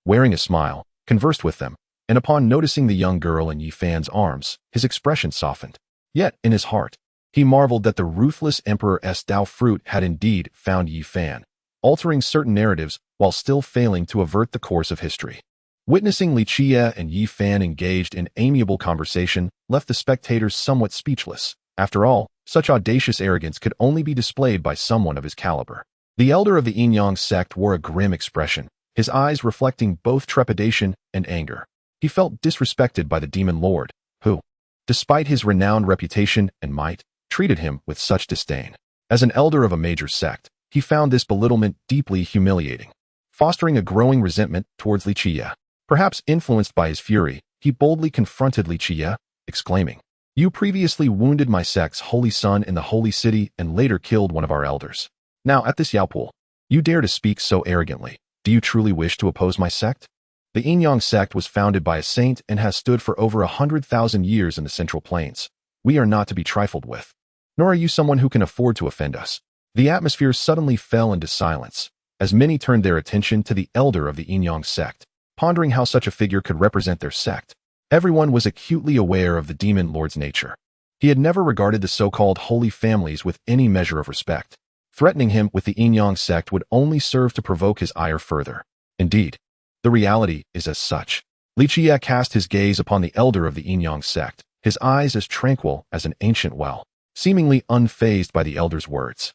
wearing a smile, conversed with them, and upon noticing the young girl in Yi Fan's arms, his expression softened. Yet, in his heart, he marveled that the ruthless Emperor's Dao fruit had indeed found Yi Fan, altering certain narratives while still failing to avert the course of history. Witnessing Li Qiyeh and Yi Fan engaged in amiable conversation left the spectators somewhat speechless. After all, such audacious arrogance could only be displayed by someone of his caliber. The elder of the Yin-Yang sect wore a grim expression, his eyes reflecting both trepidation and anger. He felt disrespected by the demon lord, who, despite his renowned reputation and might, treated him with such disdain. As an elder of a major sect, he found this belittlement deeply humiliating, fostering a growing resentment towards Li Qiyeh. Perhaps influenced by his fury, he boldly confronted Li Qiyeh, exclaiming, "You previously wounded my sect's holy son in the holy city and later killed one of our elders. Now at this Yaopool, you dare to speak so arrogantly. Do you truly wish to oppose my sect?" The Yin-Yang sect was founded by a saint and has stood for over 100,000 years in the Central Plains. We are not to be trifled with. Nor are you someone who can afford to offend us. The atmosphere suddenly fell into silence, as many turned their attention to the elder of the Yin-Yang sect, pondering how such a figure could represent their sect. Everyone was acutely aware of the demon lord's nature. He had never regarded the so-called holy families with any measure of respect. Threatening him with the Yin-Yang sect would only serve to provoke his ire further. Indeed, the reality is as such. Li Qiyeh cast his gaze upon the elder of the Yin-Yang sect, his eyes as tranquil as an ancient well, seemingly unfazed by the elder's words.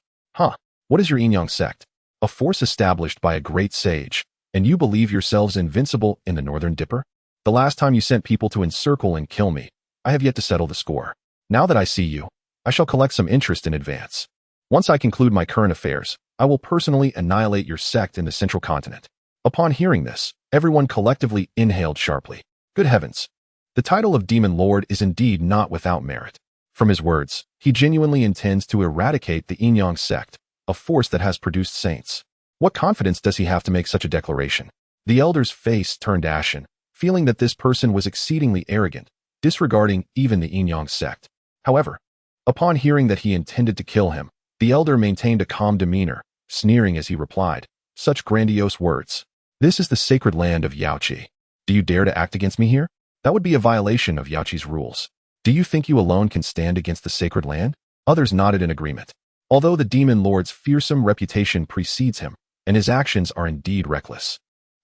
What is your Yin-Yang sect? A force established by a great sage, and you believe yourselves invincible in the Northern Dipper? The last time you sent people to encircle and kill me, I have yet to settle the score. Now that I see you, I shall collect some interest in advance. Once I conclude my current affairs, I will personally annihilate your sect in the Central Continent. Upon hearing this, everyone collectively inhaled sharply. Good heavens! The title of Demon Lord is indeed not without merit. From his words, he genuinely intends to eradicate the Yin-Yang sect, a force that has produced saints. What confidence does he have to make such a declaration? The elder's face turned ashen, feeling that this person was exceedingly arrogant, disregarding even the Yin-Yang sect. However, upon hearing that he intended to kill him, the elder maintained a calm demeanor, sneering as he replied, "Such grandiose words. This is the sacred land of Yaoqi. Do you dare to act against me here? That would be a violation of Yaoqi's rules. Do you think you alone can stand against the sacred land?" Others nodded in agreement. Although the demon lord's fearsome reputation precedes him, and his actions are indeed reckless,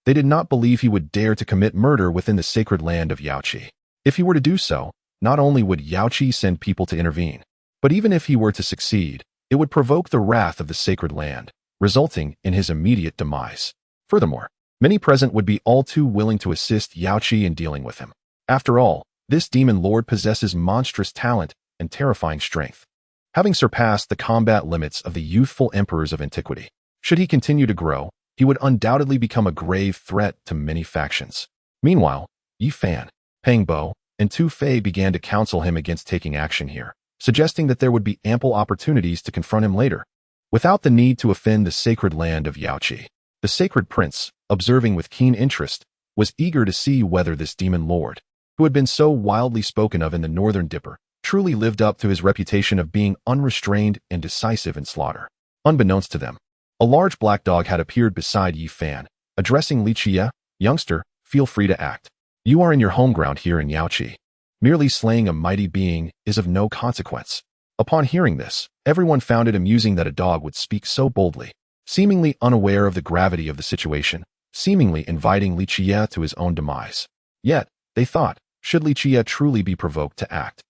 they did not believe he would dare to commit murder within the sacred land of Yaoqi. If he were to do so, not only would Yaoqi send people to intervene, but even if he were to succeed, it would provoke the wrath of the sacred land, resulting in his immediate demise. Furthermore, many present would be all too willing to assist Yaoqi in dealing with him. After all, this demon lord possesses monstrous talent and terrifying strength, having surpassed the combat limits of the youthful emperors of antiquity. Should he continue to grow, he would undoubtedly become a grave threat to many factions. Meanwhile, Yi Fan, Peng Bo, and Tu Fei began to counsel him against taking action here, suggesting that there would be ample opportunities to confront him later, without the need to offend the sacred land of Yaoqi. The sacred prince, observing with keen interest, was eager to see whether this demon lord, who had been so wildly spoken of in the Northern Dipper, truly lived up to his reputation of being unrestrained and decisive in slaughter. Unbeknownst to them, a large black dog had appeared beside Yi Fan, addressing Li Qiyeh, "Youngster, feel free to act. You are in your home ground here in Yaoqi. Merely slaying a mighty being is of no consequence." Upon hearing this, everyone found it amusing that a dog would speak so boldly, seemingly unaware of the gravity of the situation, seemingly inviting Li Qiyeh to his own demise. Yet, they thought, should Li Qiyeh truly be provoked to act,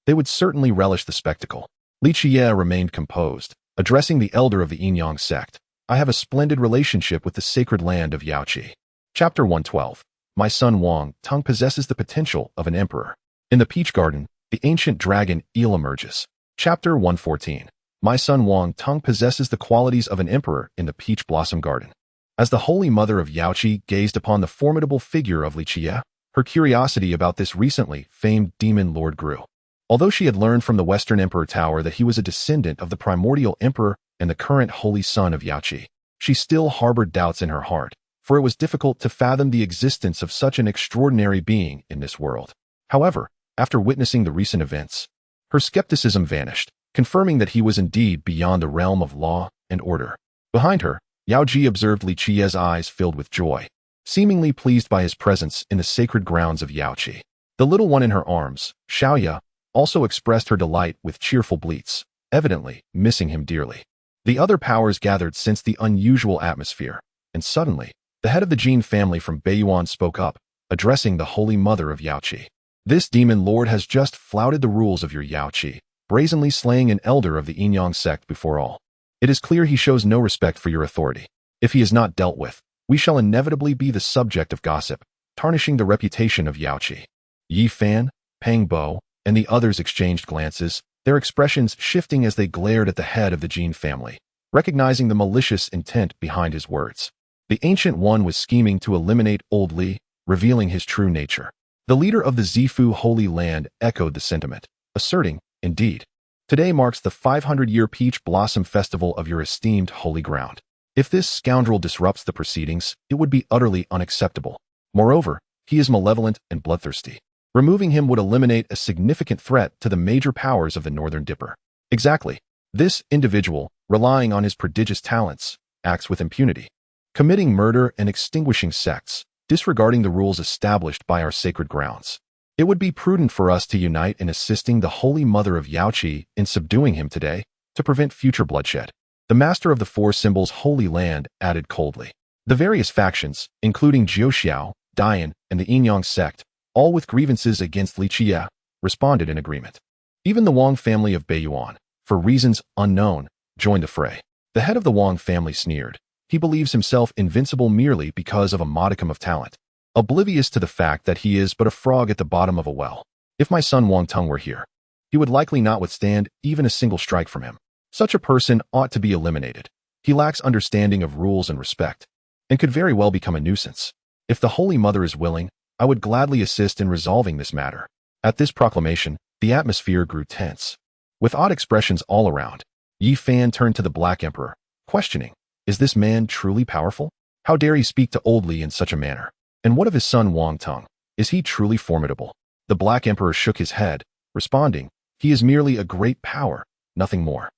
they would certainly relish the spectacle. Li Qiyeh remained composed, addressing the elder of the Yin-Yang sect. "I have a splendid relationship with the sacred land of Yaoqi." Chapter 112. My son Wang Tung possesses the potential of an emperor. In the Peach Garden, the ancient dragon eel emerges. Chapter 114. My son Wang Tung possesses the qualities of an emperor in the Peach Blossom Garden. As the holy mother of Yaoqi gazed upon the formidable figure of Li Qiyeh, her curiosity about this recently famed demon lord grew. Although she had learned from the Western Emperor Tower that he was a descendant of the primordial emperor and the current holy son of Yaoqi, she still harbored doubts in her heart, for it was difficult to fathom the existence of such an extraordinary being in this world. However, after witnessing the recent events, her skepticism vanished, confirming that he was indeed beyond the realm of law and order. Behind her, Yao Ji observed Li Qiyeh's eyes filled with joy, seemingly pleased by his presence in the sacred grounds of Yaoqi. The little one in her arms, Xiaoya, also expressed her delight with cheerful bleats, evidently missing him dearly. The other powers gathered sensed the unusual atmosphere, and suddenly, the head of the Jin family from Beiyuan spoke up, addressing the Holy Mother of Yaoqi. This demon lord has just flouted the rules of your Yaoqi, brazenly slaying an elder of the Yinyang sect before all. It is clear he shows no respect for your authority. If he is not dealt with, we shall inevitably be the subject of gossip, tarnishing the reputation of Yaoqi. Yi Fan, Pang Bo, and the others exchanged glances, their expressions shifting as they glared at the head of the Jin family, recognizing the malicious intent behind his words. The Ancient One was scheming to eliminate old Li, revealing his true nature. The leader of the Zifu Holy Land echoed the sentiment, asserting, indeed, today marks the 500-year Peach Blossom Festival of your esteemed holy ground. If this scoundrel disrupts the proceedings, it would be utterly unacceptable. Moreover, he is malevolent and bloodthirsty. Removing him would eliminate a significant threat to the major powers of the Northern Dipper. Exactly. This individual, relying on his prodigious talents, acts with impunity, committing murder and extinguishing sects, disregarding the rules established by our sacred grounds. It would be prudent for us to unite in assisting the Holy Mother of Yaoqi in subduing him today, to prevent future bloodshed. The Master of the Four Symbols Holy Land added coldly. The various factions, including Jiuxiao, Dian, and the Yinyang sect, all with grievances against Li Qiyeh, responded in agreement. Even the Wang family of Beiyuan, for reasons unknown, joined the fray. The head of the Wang family sneered. He believes himself invincible merely because of a modicum of talent, oblivious to the fact that he is but a frog at the bottom of a well. If my son Wang Tong were here, he would likely not withstand even a single strike from him. Such a person ought to be eliminated. He lacks understanding of rules and respect, and could very well become a nuisance. If the Holy Mother is willing, I would gladly assist in resolving this matter. At this proclamation, the atmosphere grew tense. With odd expressions all around, Yi Fan turned to the Black Emperor, questioning, is this man truly powerful? How dare he speak to old Li in such a manner? And what of his son Wang Tong? Is he truly formidable? The Black Emperor shook his head, responding, he is merely a great power, nothing more.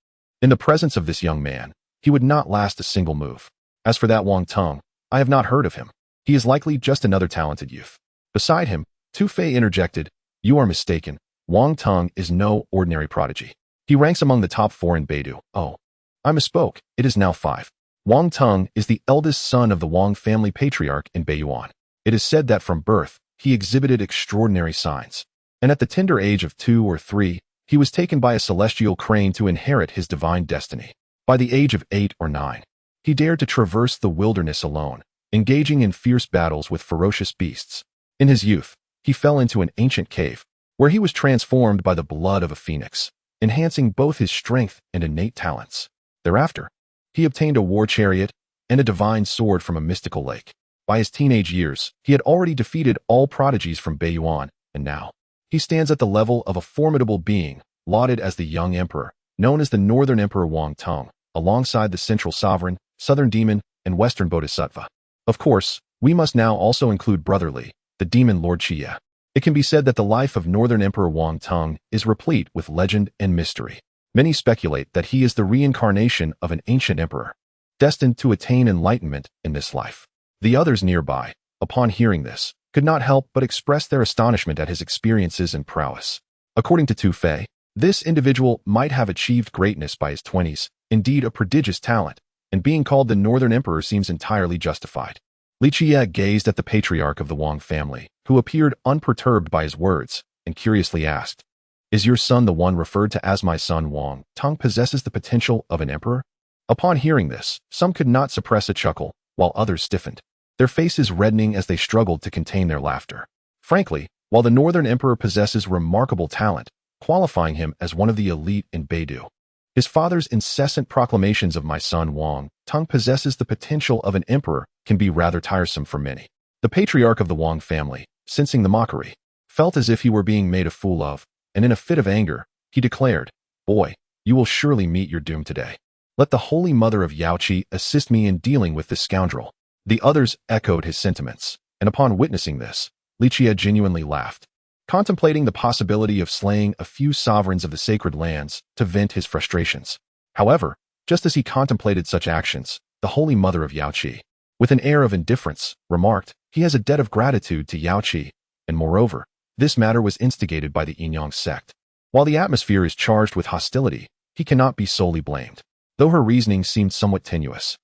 In the presence of this young man, he would not last a single move. As for that Wang Tong, I have not heard of him. He is likely just another talented youth. Beside him, Tu Fei interjected, you are mistaken. Wang Tong is no ordinary prodigy. He ranks among the top 4 in Beidou. Oh, I misspoke. It is now 5. Wang Tong is the eldest son of the Wang family patriarch in Beiyuan. It is said that from birth, he exhibited extraordinary signs, and at the tender age of 2 or 3, he was taken by a celestial crane to inherit his divine destiny. By the age of 8 or 9, he dared to traverse the wilderness alone, engaging in fierce battles with ferocious beasts. In his youth, he fell into an ancient cave, where he was transformed by the blood of a phoenix, enhancing both his strength and innate talents. Thereafter, he obtained a war chariot and a divine sword from a mystical lake. By his teenage years, he had already defeated all prodigies from Beiyuan, and now, he stands at the level of a formidable being, lauded as the young emperor, known as the Northern Emperor Wang Tong, alongside the Central Sovereign, Southern Demon, and Western Bodhisattva. Of course, we must now also include Brother Li, the Demon Lord Qiyeh. It can be said that the life of Northern Emperor Wang Tong is replete with legend and mystery. Many speculate that he is the reincarnation of an ancient emperor, destined to attain enlightenment in this life. The others nearby, upon hearing this, could not help but express their astonishment at his experiences and prowess. According to Tu Fei, this individual might have achieved greatness by his 20s, indeed a prodigious talent, and being called the Northern Emperor seems entirely justified. Li Qiyeh gazed at the patriarch of the Wang family, who appeared unperturbed by his words, and curiously asked, is your son the one referred to as my son Wang Tong possesses the potential of an emperor? Upon hearing this, some could not suppress a chuckle, while others stiffened, their faces reddening as they struggled to contain their laughter. Frankly, while the Northern Emperor possesses remarkable talent, qualifying him as one of the elite in Beidou, his father's incessant proclamations of my son Wang Tong possesses the potential of an emperor can be rather tiresome for many. The patriarch of the Wang family, sensing the mockery, felt as if he were being made a fool of, and in a fit of anger, he declared, boy, you will surely meet your doom today. Let the Holy Mother of Yaoqi assist me in dealing with this scoundrel. The others echoed his sentiments, and upon witnessing this, Li Qiyeh genuinely laughed, contemplating the possibility of slaying a few sovereigns of the sacred lands to vent his frustrations. However, just as he contemplated such actions, the Holy Mother of Qiyeh, with an air of indifference, remarked, "He has a debt of gratitude to Qiyeh, and moreover, this matter was instigated by the Yinyang sect. While the atmosphere is charged with hostility, he cannot be solely blamed." Though her reasoning seemed somewhat tenuous,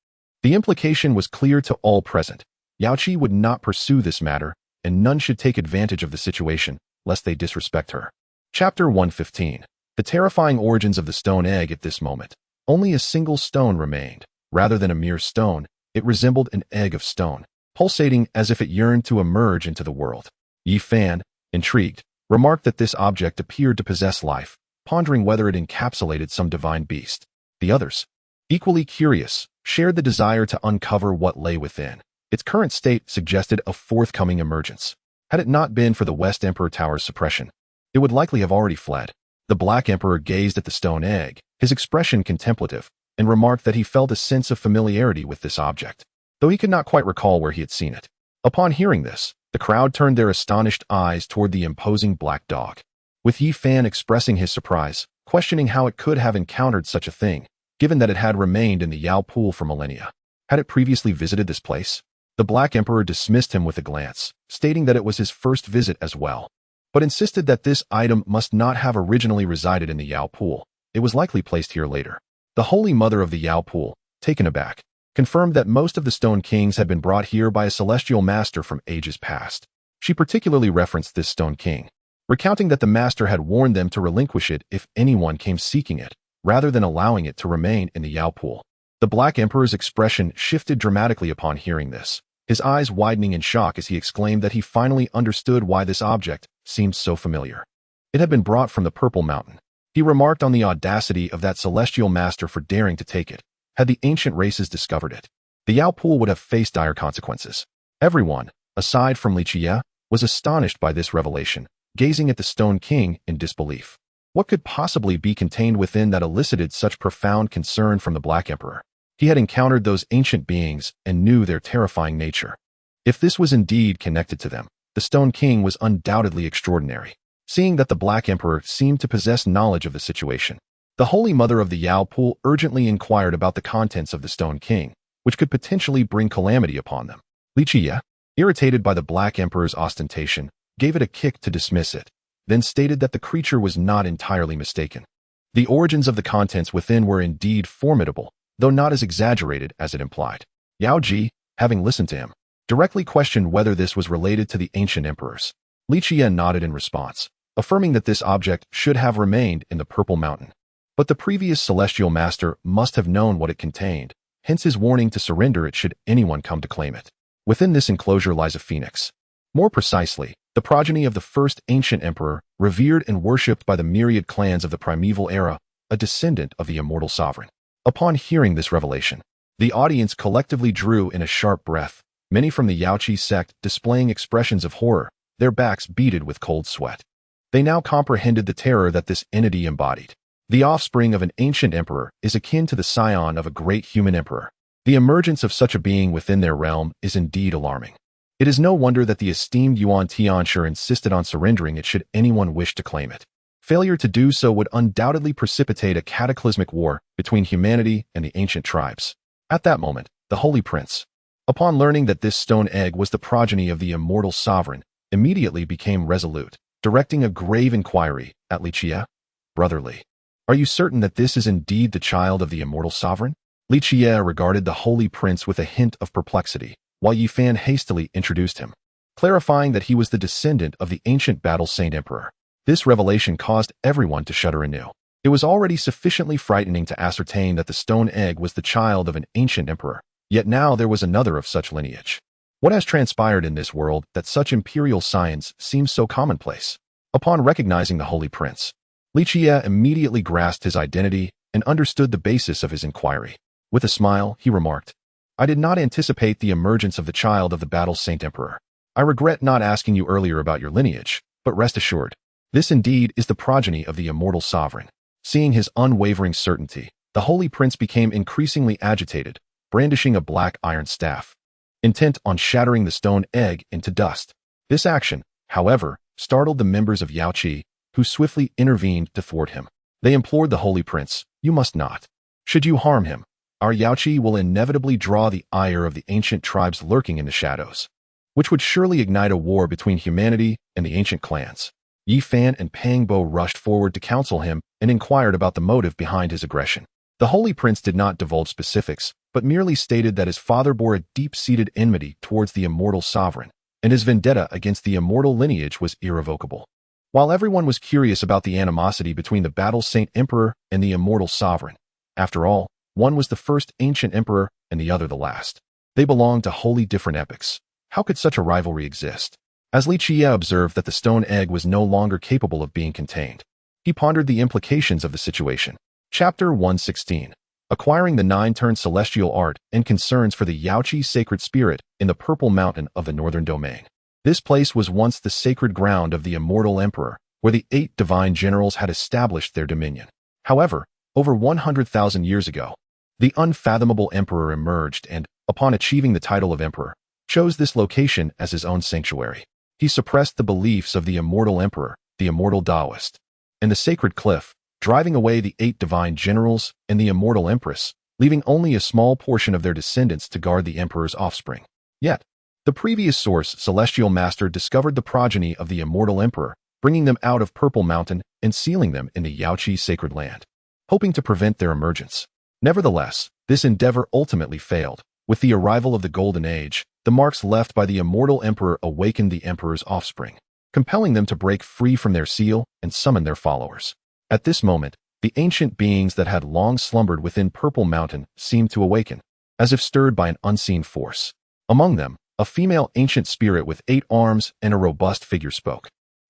the implication was clear to all present. Qiyeh would not pursue this matter, and none should take advantage of the situation, lest they disrespect her. Chapter 115. The terrifying origins of the stone egg. At this moment, only a single stone remained. Rather than a mere stone, it resembled an egg of stone, pulsating as if it yearned to emerge into the world. Yi Fan, intrigued, remarked that this object appeared to possess life, pondering whether it encapsulated some divine beast. The others, equally curious, shared the desire to uncover what lay within. Its current state suggested a forthcoming emergence. Had it not been for the West Emperor Tower's suppression, it would likely have already fled. The Black Emperor gazed at the stone egg, his expression contemplative, and remarked that he felt a sense of familiarity with this object, though he could not quite recall where he had seen it. Upon hearing this, the crowd turned their astonished eyes toward the imposing black dog, with Yi Fan expressing his surprise, questioning how it could have encountered such a thing, given that it had remained in the Yao Pool for millennia. Had it previously visited this place? The Black Emperor dismissed him with a glance, stating that it was his first visit as well, but insisted that this item must not have originally resided in the Yao Pool. It was likely placed here later. The Holy Mother of the Yao Pool, taken aback, confirmed that most of the Stone Kings had been brought here by a celestial master from ages past. She particularly referenced this Stone King, recounting that the master had warned them to relinquish it if anyone came seeking it, rather than allowing it to remain in the Yao Pool. The Black Emperor's expression shifted dramatically upon hearing this, his eyes widening in shock as he exclaimed that he finally understood why this object seemed so familiar. It had been brought from the Purple Mountain. He remarked on the audacity of that celestial master for daring to take it. Had the ancient races discovered it, the Yao Pool would have faced dire consequences. Everyone, aside from Li Qiyeh, was astonished by this revelation, gazing at the Stone King in disbelief. What could possibly be contained within that elicited such profound concern from the Black Emperor? He had encountered those ancient beings and knew their terrifying nature. If this was indeed connected to them, the Stone King was undoubtedly extraordinary. Seeing that the Black Emperor seemed to possess knowledge of the situation, the Holy Mother of the Yao Pool urgently inquired about the contents of the Stone King, which could potentially bring calamity upon them. Li Qiyeh, irritated by the Black Emperor's ostentation, gave it a kick to dismiss it, then stated that the creature was not entirely mistaken. The origins of the contents within were indeed formidable, though not as exaggerated as it implied. Yao Ji, having listened to him, directly questioned whether this was related to the ancient emperors. Li Qiyeh nodded in response, affirming that this object should have remained in the Purple Mountain. But the previous celestial master must have known what it contained, hence his warning to surrender it should anyone come to claim it. Within this enclosure lies a phoenix. More precisely, the progeny of the first ancient emperor, revered and worshipped by the myriad clans of the primeval era, a descendant of the immortal sovereign. Upon hearing this revelation, the audience collectively drew in a sharp breath, many from the Yaoqi sect displaying expressions of horror, their backs beaded with cold sweat. They now comprehended the terror that this entity embodied. The offspring of an ancient emperor is akin to the scion of a great human emperor. The emergence of such a being within their realm is indeed alarming. It is no wonder that the esteemed Yuan Tianshi insisted on surrendering it should anyone wish to claim it. Failure to do so would undoubtedly precipitate a cataclysmic war between humanity and the ancient tribes. At that moment, the Holy Prince, upon learning that this stone egg was the progeny of the immortal sovereign, immediately became resolute, directing a grave inquiry at Li Qiyeh. "Brotherly, are you certain that this is indeed the child of the immortal sovereign?" Li Qiyeh regarded the Holy Prince with a hint of perplexity, while Yi Fan hastily introduced him, clarifying that he was the descendant of the ancient Battle Saint Emperor. This revelation caused everyone to shudder anew. It was already sufficiently frightening to ascertain that the stone egg was the child of an ancient emperor, yet now there was another of such lineage. What has transpired in this world that such imperial science seems so commonplace? Upon recognizing the Holy Prince, Li Qiyeh immediately grasped his identity and understood the basis of his inquiry. With a smile, he remarked, "I did not anticipate the emergence of the child of the Battle Saint Emperor. I regret not asking you earlier about your lineage, but rest assured, this indeed is the progeny of the immortal sovereign." Seeing his unwavering certainty, the Holy Prince became increasingly agitated, brandishing a black iron staff. intent on shattering the stone egg into dust. This action, however, startled the members of Li Qiyeh, who swiftly intervened to thwart him. They implored the Holy Prince, "You must not. Should you harm him, our Li Qiyeh will inevitably draw the ire of the ancient tribes lurking in the shadows, which would surely ignite a war between humanity and the ancient clans." Yi Fan and Pang Bo rushed forward to counsel him and inquired about the motive behind his aggression. The Holy Prince did not divulge specifics, but merely stated that his father bore a deep-seated enmity towards the immortal sovereign, and his vendetta against the immortal lineage was irrevocable. While everyone was curious about the animosity between the Battle Saint Emperor and the immortal sovereign, after all, one was the first ancient emperor and the other the last. They belonged to wholly different epochs. How could such a rivalry exist? As Li Qiyeh observed that the stone egg was no longer capable of being contained, he pondered the implications of the situation. Chapter 116. Acquiring the nine-turn celestial art and concerns for the Li Qiyeh sacred spirit in the Purple Mountain of the Northern Domain. This place was once the sacred ground of the immortal emperor, where the 8 divine generals had established their dominion. However, over 100,000 years ago, the unfathomable emperor emerged and, upon achieving the title of emperor, chose this location as his own sanctuary. He suppressed the beliefs of the immortal emperor, the immortal Taoist, and the sacred cliff, driving away the 8 divine generals and the immortal empress, leaving only a small portion of their descendants to guard the emperor's offspring. Yet, the previous source, Celestial Master, discovered the progeny of the immortal emperor, bringing them out of Purple Mountain and sealing them in the Li Qiyeh sacred land, hoping to prevent their emergence. Nevertheless, this endeavor ultimately failed. With the arrival of the Golden Age, the marks left by the immortal emperor awakened the emperor's offspring, compelling them to break free from their seal and summon their followers. At this moment, the ancient beings that had long slumbered within Purple Mountain seemed to awaken, as if stirred by an unseen force. Among them, a female ancient spirit with 8 arms and a robust figure spoke.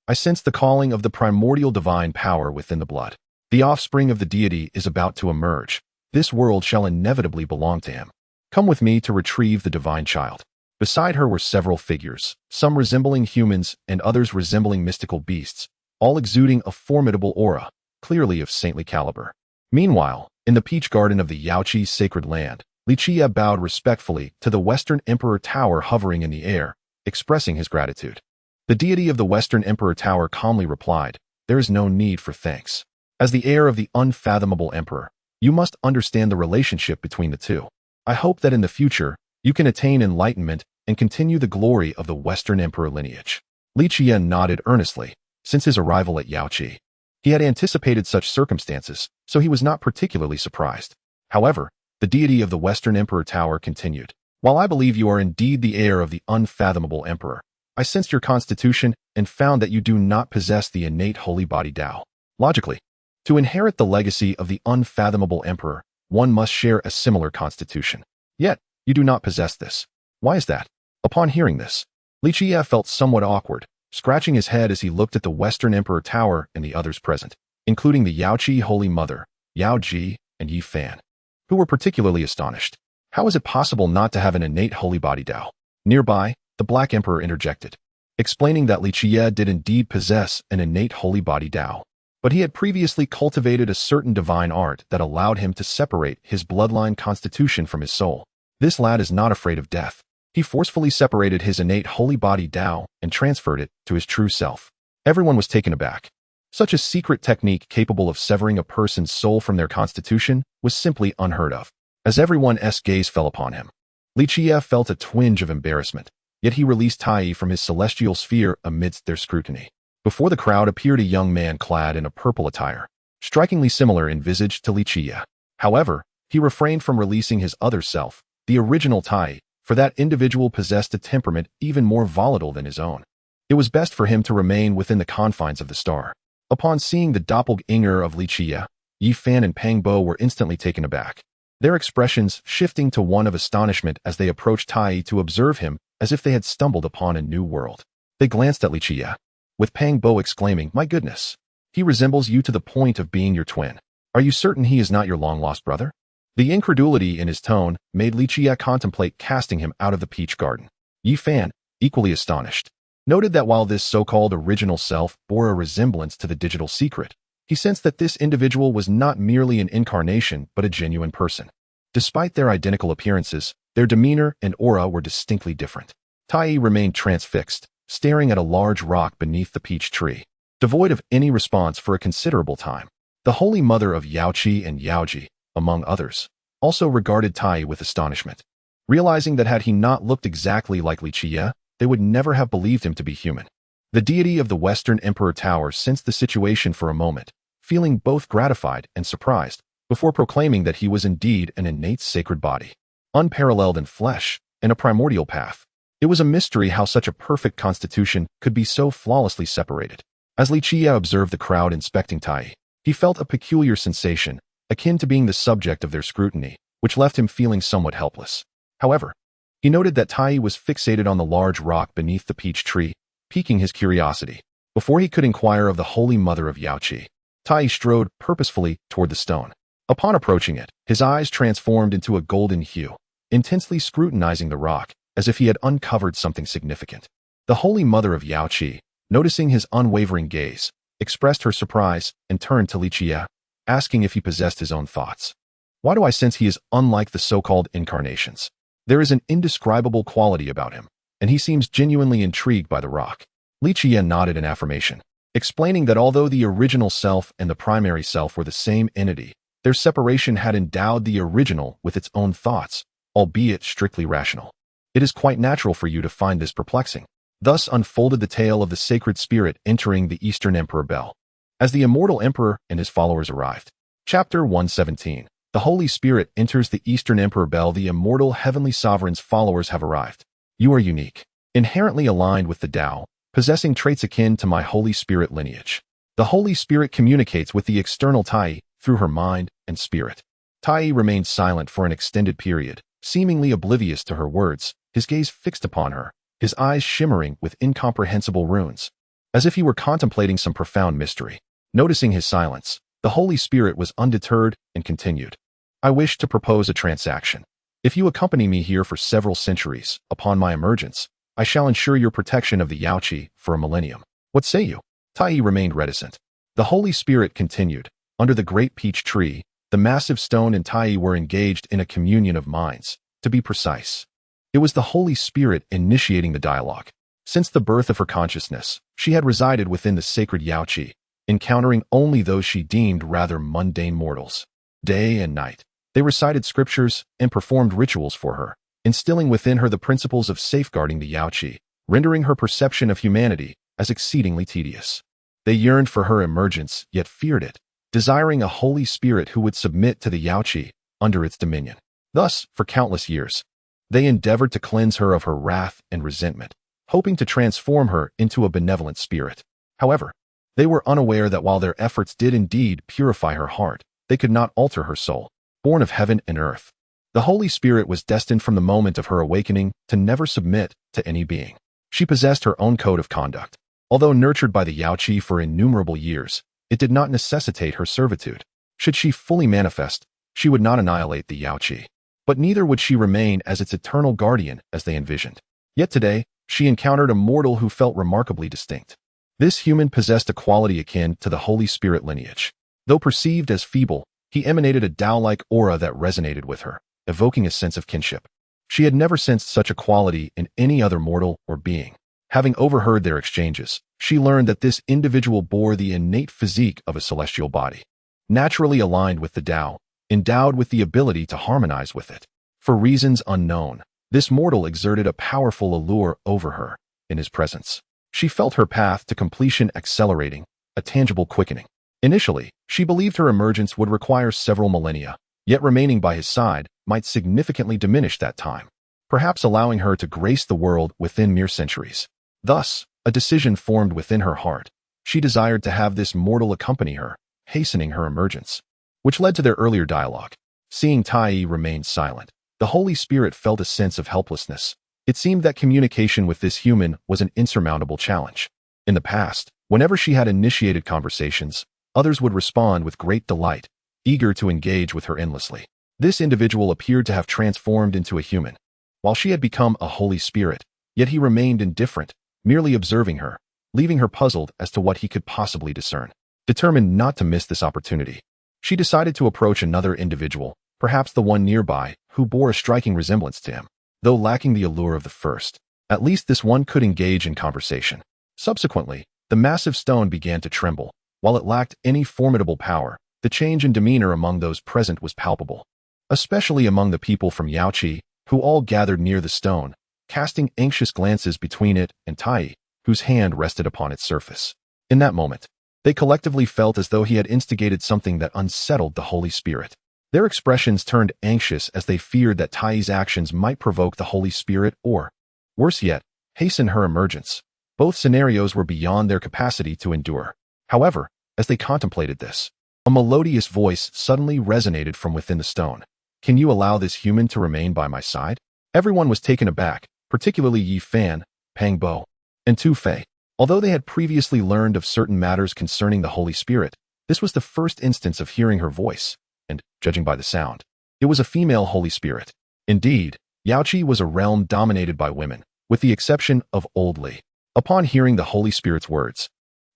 "I sense the calling of the primordial divine power within the blood. The offspring of the deity is about to emerge. This world shall inevitably belong to him. Come with me to retrieve the divine child." Beside her were several figures, some resembling humans and others resembling mystical beasts, all exuding a formidable aura, clearly of saintly caliber. Meanwhile, in the peach garden of the Li Qiyeh sacred land, Li Qiyeh bowed respectfully to the Western Emperor Tower hovering in the air, expressing his gratitude. The deity of the Western Emperor Tower calmly replied, "There is no need for thanks. As the heir of the unfathomable emperor, you must understand the relationship between the two. I hope that in the future, you can attain enlightenment and continue the glory of the Western Emperor lineage." Li Qiyeh nodded earnestly. Since his arrival at Li Qiyeh, he had anticipated such circumstances, so he was not particularly surprised. However, the deity of the Western Emperor Tower continued, "While I believe you are indeed the heir of the unfathomable emperor, I sensed your constitution and found that you do not possess the innate holy body Tao. Logically, to inherit the legacy of the unfathomable emperor, one must share a similar constitution. Yet, you do not possess this. Why is that?" Upon hearing this, Li Qiyeh felt somewhat awkward, scratching his head as he looked at the Western Emperor Tower and the others present, including the Li Qiyeh Holy Mother, Yao Ji, and Yi Fan, who were particularly astonished. How is it possible not to have an innate holy body Tao? Nearby, the Black Emperor interjected, explaining that Li Qiyeh did indeed possess an innate holy body Tao, but he had previously cultivated a certain divine art that allowed him to separate his bloodline constitution from his soul. This lad is not afraid of death. He forcefully separated his innate holy body Tao and transferred it to his true self. Everyone was taken aback. Such a secret technique capable of severing a person's soul from their constitution was simply unheard of. As everyone's gaze fell upon him, Li Qiyeh felt a twinge of embarrassment, yet he released Tai from his celestial sphere amidst their scrutiny. Before the crowd appeared a young man clad in a purple attire, strikingly similar in visage to Li Qiyeh. However, he refrained from releasing his other self, the original Tai, for that individual possessed a temperament even more volatile than his own. It was best for him to remain within the confines of the star. Upon seeing the doppelganger of Li Qiyeh, Yi Fan and Pang Bo were instantly taken aback, their expressions shifting to one of astonishment as they approached Tai to observe him as if they had stumbled upon a new world. They glanced at Li Qiyeh, with Pang Bo exclaiming, "My goodness, he resembles you to the point of being your twin. Are you certain he is not your long-lost brother?" The incredulity in his tone made Li Qiyeh contemplate casting him out of the peach garden. Yi Fan, equally astonished, noted that while this so-called original self bore a resemblance to the digital secret, he sensed that this individual was not merely an incarnation but a genuine person. Despite their identical appearances, there Their demeanor and aura were distinctly different. Tai remained transfixed, staring at a large rock beneath the peach tree, devoid of any response for a considerable time. The Holy Mother of Qiyeh and Yaoji, among others, also regarded Tai with astonishment, realizing that had he not looked exactly like Li Qiyeh, they would never have believed him to be human. The deity of the Western Emperor Tower sensed the situation for a moment, feeling both gratified and surprised, before proclaiming that he was indeed an innate sacred body, unparalleled in flesh, and a primordial path. It was a mystery how such a perfect constitution could be so flawlessly separated. As Li Qiyeh observed the crowd inspecting Tai, he felt a peculiar sensation, akin to being the subject of their scrutiny, which left him feeling somewhat helpless. However, he noted that Tai was fixated on the large rock beneath the peach tree, piquing his curiosity. Before he could inquire of the Holy Mother of Qiyeh, Tai strode purposefully toward the stone. Upon approaching it, his eyes transformed into a golden hue, intensely scrutinizing the rock, as if he had uncovered something significant. The Holy Mother of Qiyeh, noticing his unwavering gaze, expressed her surprise and turned to Li Qiyeh, asking if he possessed his own thoughts. Why do I sense he is unlike the so-called incarnations? There is an indescribable quality about him, and he seems genuinely intrigued by the rock. Li Qiyeh nodded in affirmation, explaining that although the original self and the primary self were the same entity, their separation had endowed the original with its own thoughts, albeit strictly rational. It is quite natural for you to find this perplexing. Thus unfolded the tale of the sacred spirit entering the Eastern Emperor Bel. As the immortal emperor and his followers arrived. Chapter 117. The Holy Spirit enters the Eastern Emperor Bel. The immortal heavenly sovereign's followers have arrived. You are unique, inherently aligned with the Tao, possessing traits akin to my Holy Spirit lineage. The Holy Spirit communicates with the external Tai through her mind and spirit. Tai remained silent for an extended period, seemingly oblivious to her words, his gaze fixed upon her, his eyes shimmering with incomprehensible runes, as if he were contemplating some profound mystery. Noticing his silence, the Holy Spirit was undeterred and continued. I wish to propose a transaction. If you accompany me here for several centuries, upon my emergence, I shall ensure your protection of the Qiyeh for a millennium. What say you? Tai remained reticent. The Holy Spirit continued. Under the great peach tree, the massive stone and Tai were engaged in a communion of minds. To be precise, it was the Holy Spirit initiating the dialogue. Since the birth of her consciousness, she had resided within the sacred Qiyeh, encountering only those she deemed rather mundane mortals. Day and night, they recited scriptures and performed rituals for her, instilling within her the principles of safeguarding the Qiyeh, rendering her perception of humanity as exceedingly tedious. They yearned for her emergence, yet feared it, desiring a Holy Spirit who would submit to the Qiyeh under its dominion. Thus, for countless years, they endeavored to cleanse her of her wrath and resentment, hoping to transform her into a benevolent spirit. However, they were unaware that while their efforts did indeed purify her heart, they could not alter her soul. Born of heaven and earth, the Holy Spirit was destined from the moment of her awakening to never submit to any being. She possessed her own code of conduct. Although nurtured by the Qiyeh for innumerable years, it did not necessitate her servitude. Should she fully manifest, she would not annihilate the Qiyeh, but neither would she remain as its eternal guardian as they envisioned. Yet today, she encountered a mortal who felt remarkably distinct. This human possessed a quality akin to the Holy Spirit lineage. Though perceived as feeble, he emanated a Tao-like aura that resonated with her, evoking a sense of kinship. She had never sensed such a quality in any other mortal or being. Having overheard their exchanges, she learned that this individual bore the innate physique of a celestial body, naturally aligned with the Tao, endowed with the ability to harmonize with it. For reasons unknown, this mortal exerted a powerful allure over her. In his presence, she felt her path to completion accelerating, a tangible quickening. Initially, she believed her emergence would require several millennia, yet remaining by his side might significantly diminish that time, perhaps allowing her to grace the world within mere centuries. Thus, a decision formed within her heart. She desired to have this mortal accompany her, hastening her emergence, which led to their earlier dialogue. Seeing Tai remain silent, the Holy Spirit felt a sense of helplessness. It seemed that communication with this human was an insurmountable challenge. In the past, whenever she had initiated conversations, others would respond with great delight, eager to engage with her endlessly. This individual appeared to have transformed into a human. While she had become a Holy Spirit, yet he remained indifferent, merely observing her, leaving her puzzled as to what he could possibly discern. Determined not to miss this opportunity, she decided to approach another individual perhaps the one nearby, who bore a striking resemblance to him. Though lacking the allure of the first, at least this one could engage in conversation. Subsequently, the massive stone began to tremble. While it lacked any formidable power, the change in demeanor among those present was palpable, especially among the people from Qiyeh, who all gathered near the stone, casting anxious glances between it and Tai, whose hand rested upon its surface. In that moment, they collectively felt as though he had instigated something that unsettled the Holy Spirit. Their expressions turned anxious as they feared that Tai's actions might provoke the Holy Spirit or, worse yet, hasten her emergence. Both scenarios were beyond their capacity to endure. However, as they contemplated this, a melodious voice suddenly resonated from within the stone. "Can you allow this human to remain by my side?" Everyone was taken aback, particularly Yi Fan, Pang Bo, and Tu Fei. Although they had previously learned of certain matters concerning the Holy Spirit, this was the first instance of hearing her voice, and, judging by the sound, it was a female Holy Spirit. Indeed, Qiyeh was a realm dominated by women, with the exception of old Li. Upon hearing the Holy Spirit's words,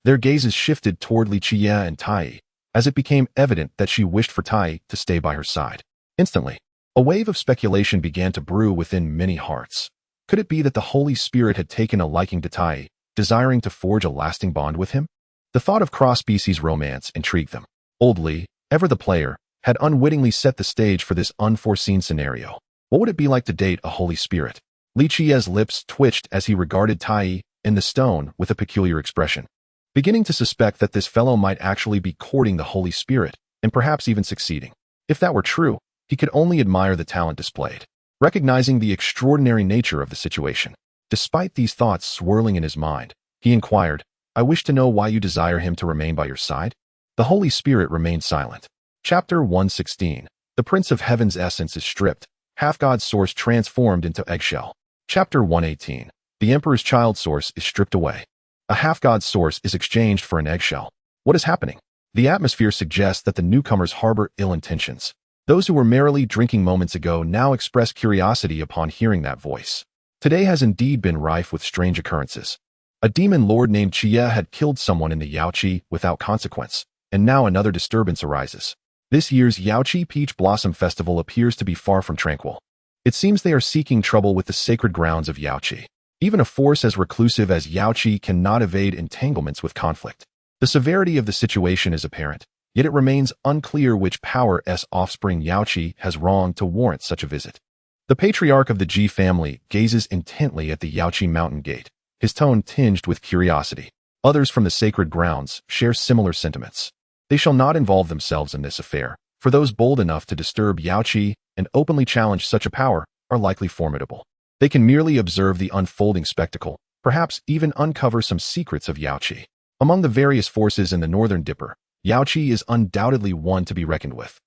their gazes shifted toward Li Qiyeh and Tai, as it became evident that she wished for Tai to stay by her side. Instantly, a wave of speculation began to brew within many hearts. Could it be that the Holy Spirit had taken a liking to Tai, desiring to forge a lasting bond with him? The thought of cross-species romance intrigued them. Old Li, ever the player, had unwittingly set the stage for this unforeseen scenario. What would it be like to date a Holy Spirit? Li Qiyeh's lips twitched as he regarded Tai and the stone with a peculiar expression, beginning to suspect that this fellow might actually be courting the Holy Spirit, and perhaps even succeeding. If that were true, he could only admire the talent displayed, recognizing the extraordinary nature of the situation. Despite these thoughts swirling in his mind, he inquired, "I wish to know why you desire him to remain by your side?" The Holy Spirit remained silent. Chapter 116. The Prince of Heaven's essence is stripped, half-god source transformed into eggshell. Chapter 118. The Emperor's child source is stripped away. A half-god source is exchanged for an eggshell. What is happening? The atmosphere suggests that the newcomers harbor ill intentions. Those who were merrily drinking moments ago now express curiosity upon hearing that voice. Today has indeed been rife with strange occurrences. A demon lord named Qiyeh had killed someone in the Qiyeh without consequence, and now another disturbance arises. This year's Qiyeh Peach Blossom Festival appears to be far from tranquil. It seems they are seeking trouble with the sacred grounds of Qiyeh. Even a force as reclusive as Qiyeh cannot evade entanglements with conflict. The severity of the situation is apparent, yet it remains unclear which power's offspring Qiyeh has wronged to warrant such a visit. The patriarch of the Ji family gazes intently at the Qiyeh mountain gate, his tone tinged with curiosity. Others from the sacred grounds share similar sentiments. They shall not involve themselves in this affair, for those bold enough to disturb Qiyeh and openly challenge such a power are likely formidable. They can merely observe the unfolding spectacle, perhaps even uncover some secrets of Qiyeh. Among the various forces in the Northern Dipper, Qiyeh is undoubtedly one to be reckoned with.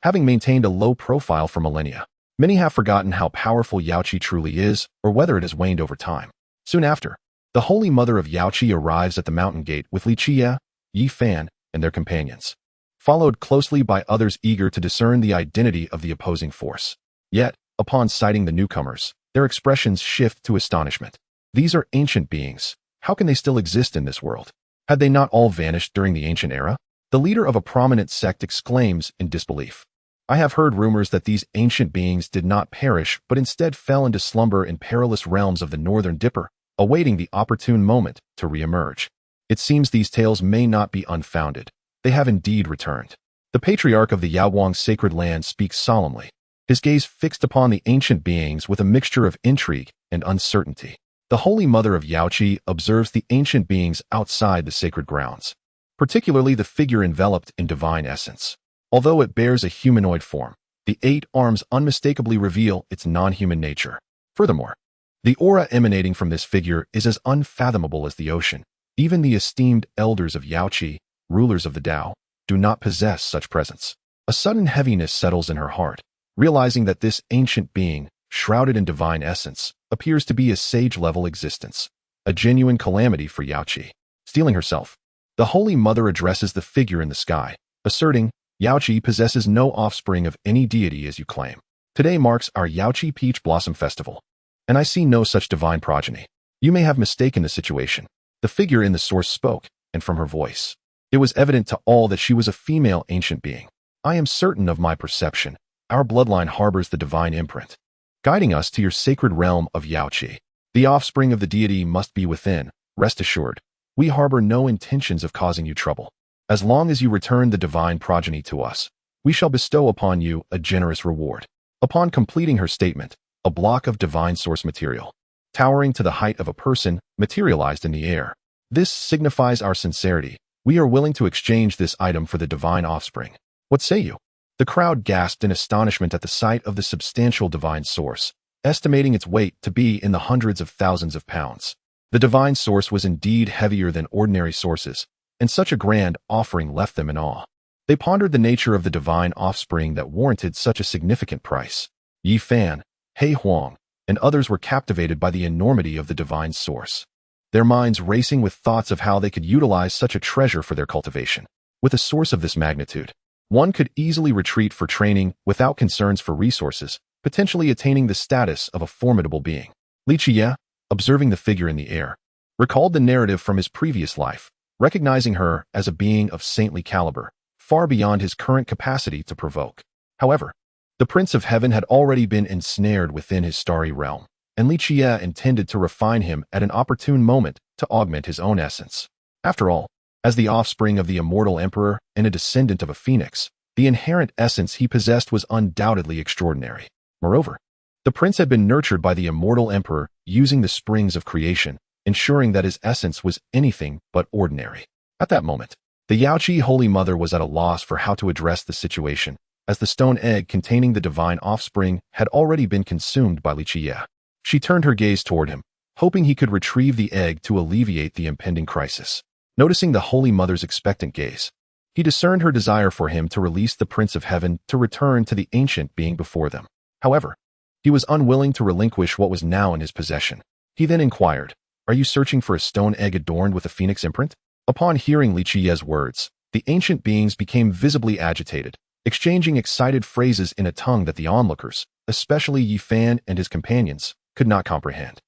Having maintained a low profile for millennia, many have forgotten how powerful Qiyeh truly is, or whether it has waned over time. Soon after, the Holy Mother of Qiyeh arrives at the mountain gate with Li Qiyeh, Yi Fan, and their companions, followed closely by others eager to discern the identity of the opposing force. Yet, upon sighting the newcomers, their expressions shift to astonishment. These are ancient beings. How can they still exist in this world? Had they not all vanished during the ancient era? The leader of a prominent sect exclaims in disbelief. I have heard rumors that these ancient beings did not perish but instead fell into slumber in perilous realms of the Northern Dipper, awaiting the opportune moment to re-emerge. It seems these tales may not be unfounded. They have indeed returned. The patriarch of the Yawang sacred land speaks solemnly, his gaze fixed upon the ancient beings with a mixture of intrigue and uncertainty. The Holy Mother of Qiyeh observes the ancient beings outside the sacred grounds, particularly the figure enveloped in divine essence. Although it bears a humanoid form, the 8 arms unmistakably reveal its non-human nature. Furthermore, the aura emanating from this figure is as unfathomable as the ocean. Even the esteemed elders of Qiyeh, rulers of the Tao, do not possess such presence. A sudden heaviness settles in her heart, realizing that this ancient being, shrouded in divine essence, appears to be a sage-level existence, a genuine calamity for Qiyeh. Steeling herself, the Holy Mother addresses the figure in the sky, asserting, Qiyeh possesses no offspring of any deity as you claim. Today marks our Qiyeh Peach Blossom Festival, and I see no such divine progeny. You may have mistaken the situation. The figure in the source spoke, and from her voice, it was evident to all that she was a female ancient being. I am certain of my perception. our bloodline harbors the divine imprint, guiding us to your sacred realm of Qiyeh. The offspring of the deity must be within. Rest assured, we harbor no intentions of causing you trouble. As long as you return the divine progeny to us, we shall bestow upon you a generous reward. Upon completing her statement, a block of divine source material, towering to the height of a person, materialized in the air. This signifies our sincerity. We are willing to exchange this item for the divine offspring. What say you? The crowd gasped in astonishment at the sight of the substantial divine source, estimating its weight to be in the hundreds of thousands of pounds. The divine source was indeed heavier than ordinary sources, and such a grand offering left them in awe. They pondered the nature of the divine offspring that warranted such a significant price. Yi Fan, He Huang, and others were captivated by the enormity of the divine source, their minds racing with thoughts of how they could utilize such a treasure for their cultivation. With a source of this magnitude, one could easily retreat for training without concerns for resources, potentially attaining the status of a formidable being. Li Qiyeh, observing the figure in the air, recalled the narrative from his previous life, recognizing her as a being of saintly caliber, far beyond his current capacity to provoke. However, the Prince of Heaven had already been ensnared within his starry realm, and Li Qiyeh intended to refine him at an opportune moment to augment his own essence. After all, as the offspring of the immortal emperor and a descendant of a phoenix, the inherent essence he possessed was undoubtedly extraordinary. Moreover, the prince had been nurtured by the immortal emperor using the springs of creation, ensuring that his essence was anything but ordinary. At that moment, the Qiyeh Holy Mother was at a loss for how to address the situation, as the stone egg containing the divine offspring had already been consumed by Li Qiyeh. She turned her gaze toward him, hoping he could retrieve the egg to alleviate the impending crisis. Noticing the Holy Mother's expectant gaze, he discerned her desire for him to release the Prince of Heaven to return to the ancient being before them. However, he was unwilling to relinquish what was now in his possession. He then inquired, "Are you searching for a stone egg adorned with a phoenix imprint?" Upon hearing Li Qiyeh's words, the ancient beings became visibly agitated, exchanging excited phrases in a tongue that the onlookers, especially Yi Fan and his companions, could not comprehend.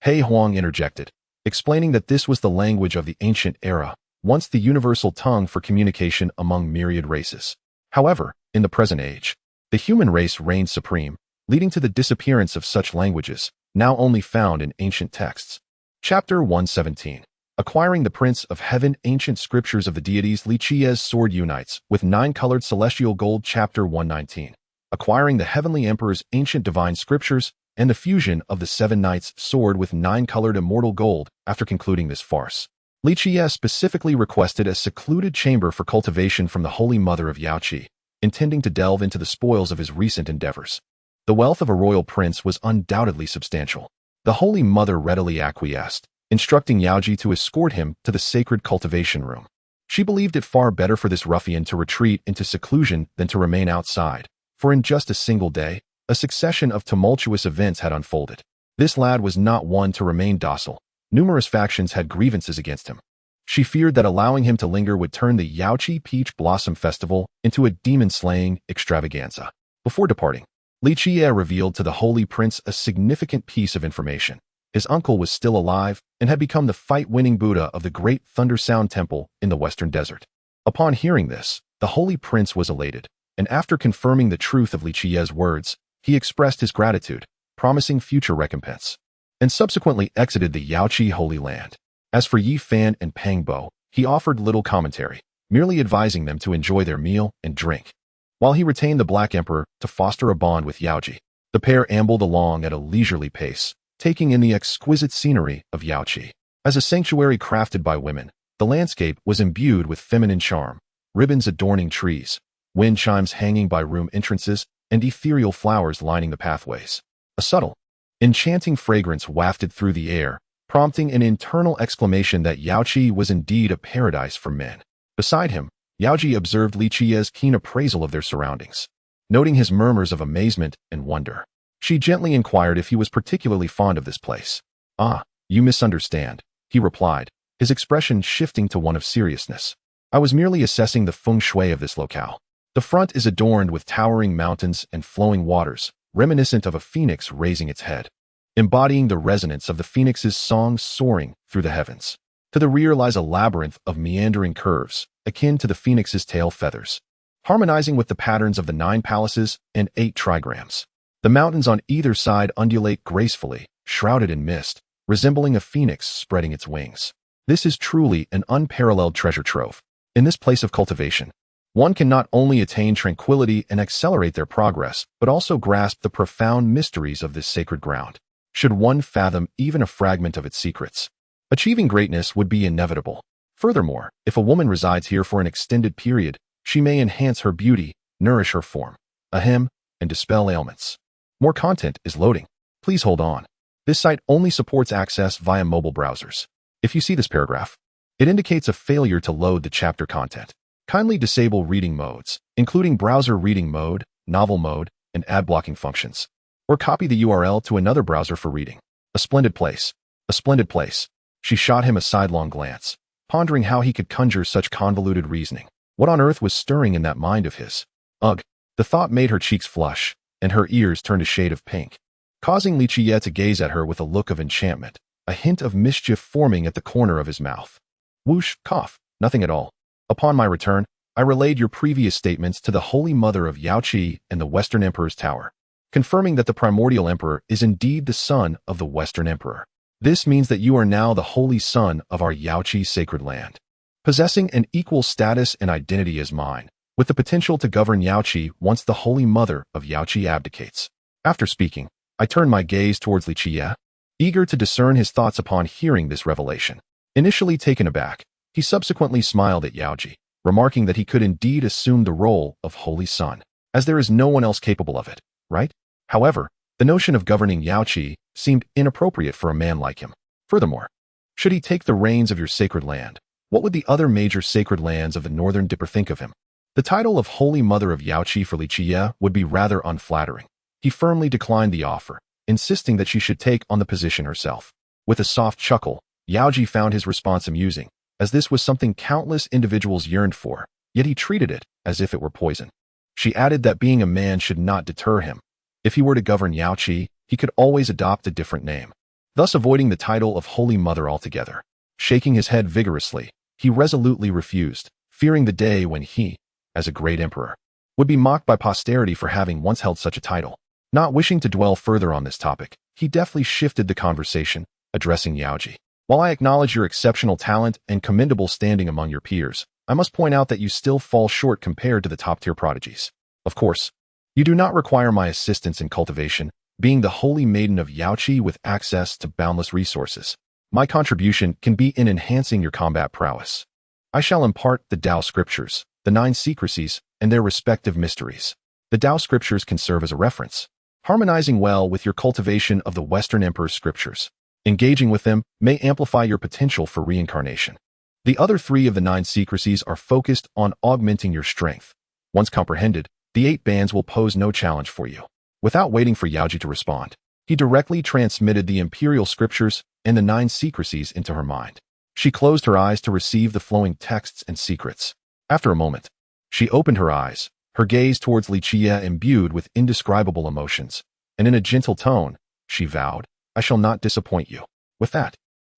He Huang interjected, explaining that this was the language of the ancient era, once the universal tongue for communication among myriad races. However, in the present age, the human race reigned supreme, leading to the disappearance of such languages, now only found in ancient texts. Chapter 117. Acquiring the Prince of Heaven. Ancient Scriptures of the Deities. Li Qiyeh's sword unites with nine-colored celestial gold. Chapter 119. Acquiring the Heavenly Emperor's ancient divine scriptures and the fusion of the Seven Knights' sword with nine-colored immortal gold. After concluding this farce, Li Qiyeh specifically requested a secluded chamber for cultivation from the Holy Mother of Qiyeh, intending to delve into the spoils of his recent endeavors. The wealth of a royal prince was undoubtedly substantial. The Holy Mother readily acquiesced, instructing Qiyeh to escort him to the sacred cultivation room. She believed it far better for this ruffian to retreat into seclusion than to remain outside, for in just a single day, a succession of tumultuous events had unfolded. This lad was not one to remain docile. Numerous factions had grievances against him. She feared that allowing him to linger would turn the Qiyeh Peach Blossom Festival into a demon-slaying extravaganza. Before departing, Li Qiyeh revealed to the Holy Prince a significant piece of information. His uncle was still alive and had become the fight-winning Buddha of the Great Thunder Sound Temple in the Western Desert. Upon hearing this, the Holy Prince was elated, and after confirming the truth of Li Qiyeh's words, he expressed his gratitude, promising future recompense, and subsequently exited the Qiyeh Holy Land. As for Yi Fan and Pang Bo, he offered little commentary, merely advising them to enjoy their meal and drink, while he retained the Black Emperor to foster a bond with Qiyeh. The pair ambled along at a leisurely pace, taking in the exquisite scenery of Qiyeh. As a sanctuary crafted by women, the landscape was imbued with feminine charm, ribbons adorning trees, wind chimes hanging by room entrances, and ethereal flowers lining the pathways. A subtle, enchanting fragrance wafted through the air, prompting an internal exclamation that Qiyeh was indeed a paradise for men. Beside him, Qiyeh observed Li Qiyeh's keen appraisal of their surroundings, noting his murmurs of amazement and wonder. She gently inquired if he was particularly fond of this place. "Ah, you misunderstand," he replied, his expression shifting to one of seriousness. "I was merely assessing the feng shui of this locale. The front is adorned with towering mountains and flowing waters, reminiscent of a phoenix raising its head, embodying the resonance of the phoenix's song soaring through the heavens. To the rear lies a labyrinth of meandering curves, akin to the phoenix's tail feathers. harmonizing with the patterns of the 9 palaces and 8 trigrams. The mountains on either side undulate gracefully, shrouded in mist, resembling a phoenix spreading its wings. This is truly an unparalleled treasure trove. In this place of cultivation, one can not only attain tranquility and accelerate their progress, but also grasp the profound mysteries of this sacred ground. Should one fathom even a fragment of its secrets, achieving greatness would be inevitable. Furthermore, if a woman resides here for an extended period, she may enhance her beauty, nourish her form, and dispel ailments. More content is loading. Please hold on. This site only supports access via mobile browsers. If you see this paragraph, it indicates a failure to load the chapter content. Kindly disable reading modes, including browser reading mode, novel mode, and ad blocking functions. Or copy the URL to another browser for reading. A splendid place. A splendid place. She shot him a sidelong glance, pondering how he could conjure such convoluted reasoning. What on earth was stirring in that mind of his? Ugh. The thought made her cheeks flush, and her ears turned a shade of pink, causing Li Qiyeh to gaze at her with a look of enchantment, a hint of mischief forming at the corner of his mouth. Whoosh, cough, nothing at all. Upon my return, I relayed your previous statements to the Holy Mother of Qiyeh and the Western Emperor's Tower, confirming that the primordial emperor is indeed the son of the Western Emperor. This means that you are now the holy son of our Qiyeh sacred land, possessing an equal status and identity as mine, with the potential to govern Qiyeh once the Holy Mother of Qiyeh abdicates. After speaking, I turned my gaze towards Li Qiyeh, eager to discern his thoughts upon hearing this revelation. Initially taken aback, he subsequently smiled at Qiyeh, remarking that he could indeed assume the role of Holy Son, as there is no one else capable of it, right? However, the notion of governing Qiyeh seemed inappropriate for a man like him. Furthermore, should he take the reins of your sacred land, what would the other major sacred lands of the Northern Dipper think of him? The title of Holy Mother of Qiyeh for Li Qiyeh would be rather unflattering. He firmly declined the offer, insisting that she should take on the position herself. With a soft chuckle, Qiyeh found his response amusing, as this was something countless individuals yearned for, yet he treated it as if it were poison. She added that being a man should not deter him. If he were to govern Qiyeh, he could always adopt a different name, thus avoiding the title of Holy Mother altogether. Shaking his head vigorously, he resolutely refused, fearing the day when he, as a great emperor, would be mocked by posterity for having once held such a title. Not wishing to dwell further on this topic, he deftly shifted the conversation, addressing Qiyeh. While I acknowledge your exceptional talent and commendable standing among your peers, I must point out that you still fall short compared to the top-tier prodigies. Of course, you do not require my assistance in cultivation, being the holy maiden of Qiyeh with access to boundless resources. My contribution can be in enhancing your combat prowess. I shall impart the Tao scriptures, the 9 secrecies, and their respective mysteries. The Tao scriptures can serve as a reference, harmonizing well with your cultivation of the Western Emperor's scriptures. Engaging with them may amplify your potential for reincarnation. The other 3 of the 9 secrecies are focused on augmenting your strength. Once comprehended, the 8 bands will pose no challenge for you. Without waiting for Qiyeh to respond, he directly transmitted the imperial scriptures and the 9 secrecies into her mind. She closed her eyes to receive the flowing texts and secrets. After a moment, she opened her eyes, her gaze towards Li Qiyeh imbued with indescribable emotions, and in a gentle tone, she vowed, I shall not disappoint you. With that,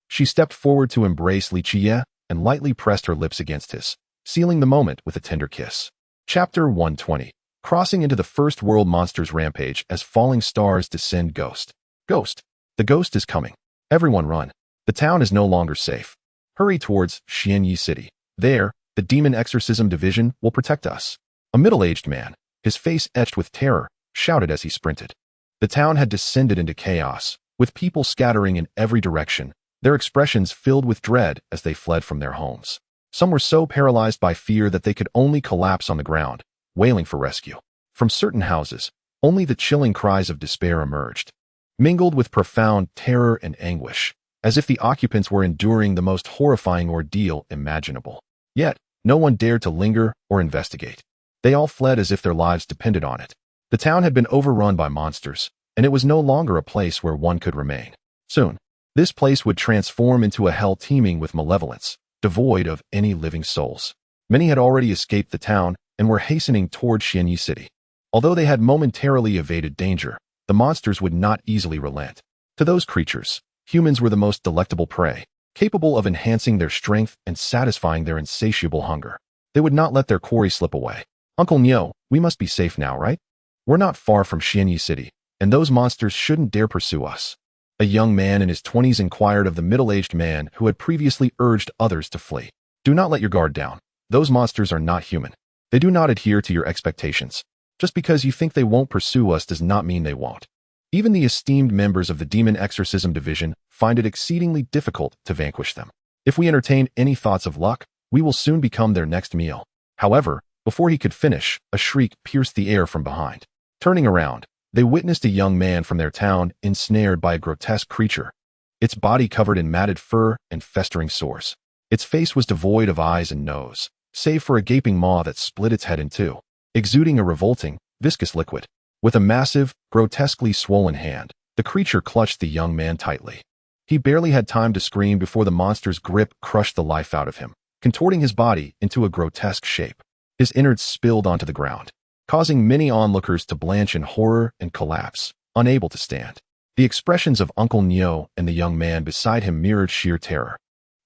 she stepped forward to embrace Li Qiyeh and lightly pressed her lips against his, sealing the moment with a tender kiss. Chapter 120. Crossing into the First World Monsters Rampage as falling stars descend. Ghost. Ghost. The ghost is coming. Everyone run. The town is no longer safe. Hurry towards Xianyi City. There, the Demon Exorcism Division will protect us. A middle-aged man, his face etched with terror, shouted as he sprinted. The town had descended into chaos, with people scattering in every direction, their expressions filled with dread as they fled from their homes. Some were so paralyzed by fear that they could only collapse on the ground, wailing for rescue. From certain houses, only the chilling cries of despair emerged, mingled with profound terror and anguish, as if the occupants were enduring the most horrifying ordeal imaginable. Yet, no one dared to linger or investigate. They all fled as if their lives depended on it. The town had been overrun by monsters, and it was no longer a place where one could remain. Soon, this place would transform into a hell teeming with malevolence, devoid of any living souls. Many had already escaped the town and were hastening toward Xianyi City. Although they had momentarily evaded danger, the monsters would not easily relent. To those creatures, humans were the most delectable prey, capable of enhancing their strength and satisfying their insatiable hunger. They would not let their quarry slip away. Uncle Nyo, we must be safe now, right? We're not far from Xianyi City, and those monsters shouldn't dare pursue us. A young man in his 20s inquired of the middle-aged man who had previously urged others to flee. Do not let your guard down. Those monsters are not human. They do not adhere to your expectations. Just because you think they won't pursue us does not mean they won't. Even the esteemed members of the Demon Exorcism Division find it exceedingly difficult to vanquish them. If we entertain any thoughts of luck, we will soon become their next meal. However, before he could finish, a shriek pierced the air from behind. Turning around, they witnessed a young man from their town ensnared by a grotesque creature, its body covered in matted fur and festering sores. Its face was devoid of eyes and nose, save for a gaping maw that split its head in two, exuding a revolting, viscous liquid. With a massive, grotesquely swollen hand, the creature clutched the young man tightly. He barely had time to scream before the monster's grip crushed the life out of him, contorting his body into a grotesque shape. His innards spilled onto the ground, causing many onlookers to blanch in horror and collapse, unable to stand. The expressions of Uncle Nyo and the young man beside him mirrored sheer terror,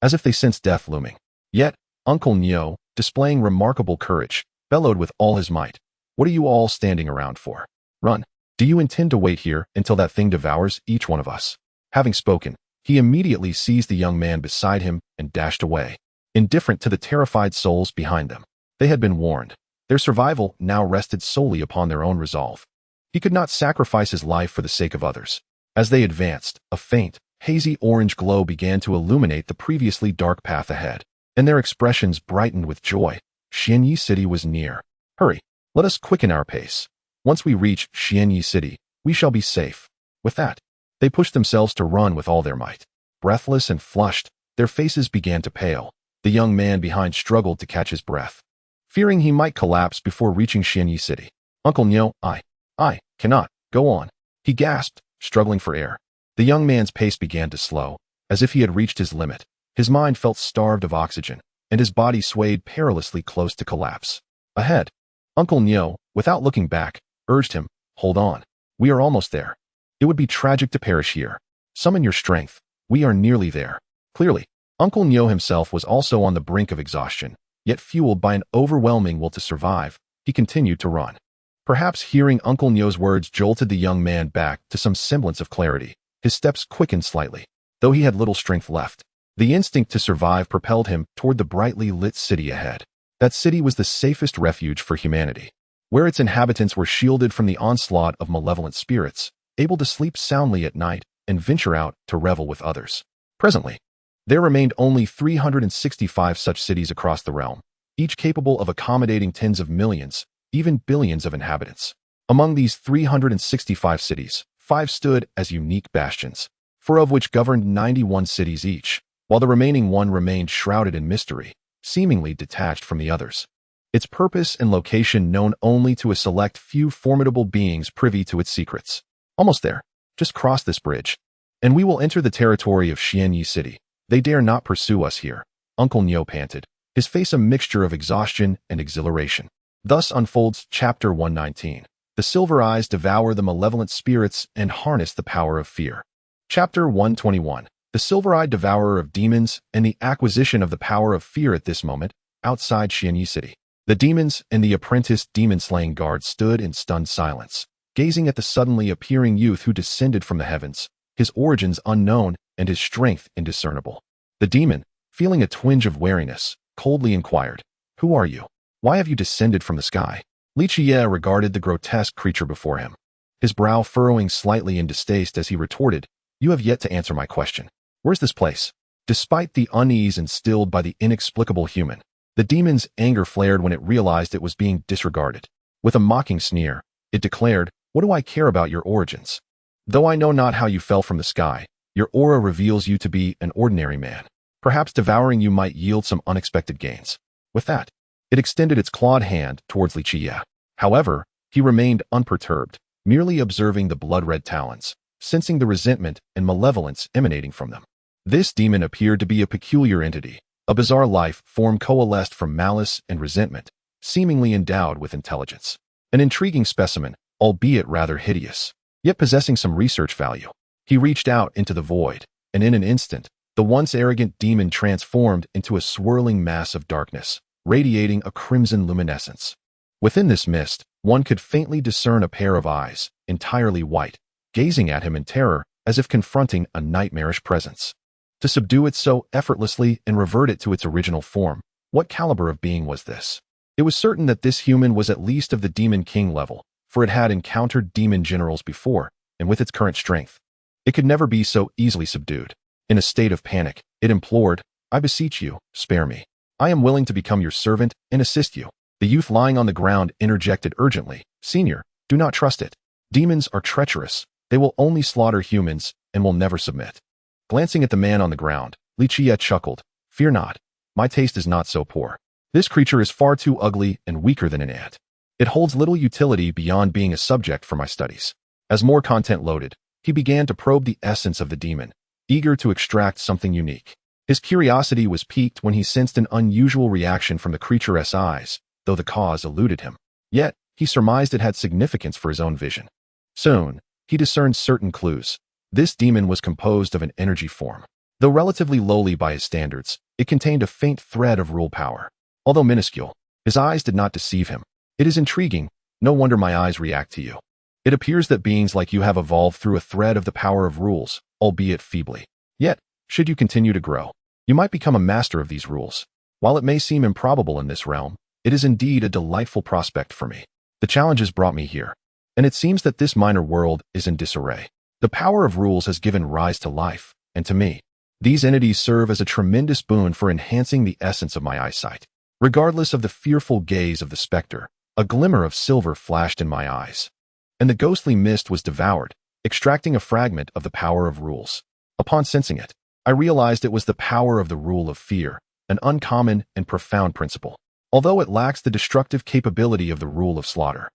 as if they sensed death looming. Yet, Uncle Nyo, displaying remarkable courage, bellowed with all his might, "What are you all standing around for? Run! Do you intend to wait here until that thing devours each one of us?" Having spoken, he immediately seized the young man beside him and dashed away, indifferent to the terrified souls behind them. They had been warned. Their survival now rested solely upon their own resolve. He could not sacrifice his life for the sake of others. As they advanced, a faint, hazy orange glow began to illuminate the previously dark path ahead, and their expressions brightened with joy. Xianyi City was near. Hurry, let us quicken our pace. Once we reach Xianyi City, we shall be safe. With that, they pushed themselves to run with all their might. Breathless and flushed, their faces began to pale. The young man behind struggled to catch his breath, fearing he might collapse before reaching Xianyi City. Uncle Nyo, I cannot, go on. He gasped, struggling for air. The young man's pace began to slow, as if he had reached his limit. His mind felt starved of oxygen, and his body swayed perilously close to collapse. Ahead, Uncle Nyo, without looking back, urged him, "Hold on. We are almost there. It would be tragic to perish here. Summon your strength. We are nearly there." Clearly, Uncle Nyo himself was also on the brink of exhaustion, yet fueled by an overwhelming will to survive, he continued to run. Perhaps hearing Uncle Nyo's words jolted the young man back to some semblance of clarity. His steps quickened slightly, though he had little strength left. The instinct to survive propelled him toward the brightly lit city ahead. That city was the safest refuge for humanity, where its inhabitants were shielded from the onslaught of malevolent spirits, able to sleep soundly at night and venture out to revel with others. Presently, there remained only 365 such cities across the realm, each capable of accommodating tens of millions, even billions of inhabitants. Among these 365 cities, 5 stood as unique bastions, 4 of which governed 91 cities each, while the remaining 1 remained shrouded in mystery, seemingly detached from the others. Its purpose and location known only to a select few formidable beings privy to its secrets. Almost there. Just cross this bridge, and we will enter the territory of Xianyi City. They dare not pursue us here, Uncle Nyo panted, his face a mixture of exhaustion and exhilaration. Thus unfolds Chapter 119. The Silver Eyes devour the malevolent spirits and harness the power of fear. Chapter 121. The Silver-Eyed Devourer of Demons and the Acquisition of the Power of Fear. At this moment, outside Xianyi City, the demons and the apprenticed demon-slaying guard stood in stunned silence, gazing at the suddenly appearing youth who descended from the heavens, his origins unknown and his strength indiscernible. The demon, feeling a twinge of wariness, coldly inquired, "Who are you? Why have you descended from the sky?" Li Qiyeh regarded the grotesque creature before him, his brow furrowing slightly in distaste as he retorted, "You have yet to answer my question. Where's this place?" Despite the unease instilled by the inexplicable human, the demon's anger flared when it realized it was being disregarded. With a mocking sneer, it declared, "What do I care about your origins? Though I know not how you fell from the sky, your aura reveals you to be an ordinary man. Perhaps devouring you might yield some unexpected gains." With that, it extended its clawed hand towards Li Qiyeh. However, he remained unperturbed, merely observing the blood-red talons, sensing the resentment and malevolence emanating from them. This demon appeared to be a peculiar entity, a bizarre life form coalesced from malice and resentment, seemingly endowed with intelligence. An intriguing specimen, albeit rather hideous, yet possessing some research value. He reached out into the void, and in an instant, the once arrogant demon transformed into a swirling mass of darkness, radiating a crimson luminescence. Within this mist, one could faintly discern a pair of eyes, entirely white, gazing at him in terror as if confronting a nightmarish presence. To subdue it so effortlessly and revert it to its original form, what caliber of being was this? It was certain that this human was at least of the Demon King level, for it had encountered demon generals before, and with its current strength, it could never be so easily subdued. In a state of panic, it implored, "I beseech you, spare me. I am willing to become your servant and assist you." The youth lying on the ground interjected urgently, "Senior, do not trust it. Demons are treacherous. They will only slaughter humans and will never submit." Glancing at the man on the ground, Li Qiyeh chuckled, "Fear not. My taste is not so poor. This creature is far too ugly and weaker than an ant. It holds little utility beyond being a subject for my studies." As more content loaded, he began to probe the essence of the demon, eager to extract something unique. His curiosity was piqued when he sensed an unusual reaction from the creature's eyes, though the cause eluded him. Yet, he surmised it had significance for his own vision. Soon, he discerned certain clues. This demon was composed of an energy form. Though relatively lowly by his standards, it contained a faint thread of rule power. Although minuscule, his eyes did not deceive him. "It is intriguing. No wonder my eyes react to you. It appears that beings like you have evolved through a thread of the power of rules, albeit feebly. Yet, should you continue to grow, you might become a master of these rules. While it may seem improbable in this realm, it is indeed a delightful prospect for me. The challenges brought me here, and it seems that this minor world is in disarray. The power of rules has given rise to life, and to me, these entities serve as a tremendous boon for enhancing the essence of my eyesight." Regardless of the fearful gaze of the specter, a glimmer of silver flashed in my eyes, and the ghostly mist was devoured, extracting a fragment of the power of rules. Upon sensing it, I realized it was the power of the rule of fear, an uncommon and profound principle. Although it lacks the destructive capability of the rule of slaughter,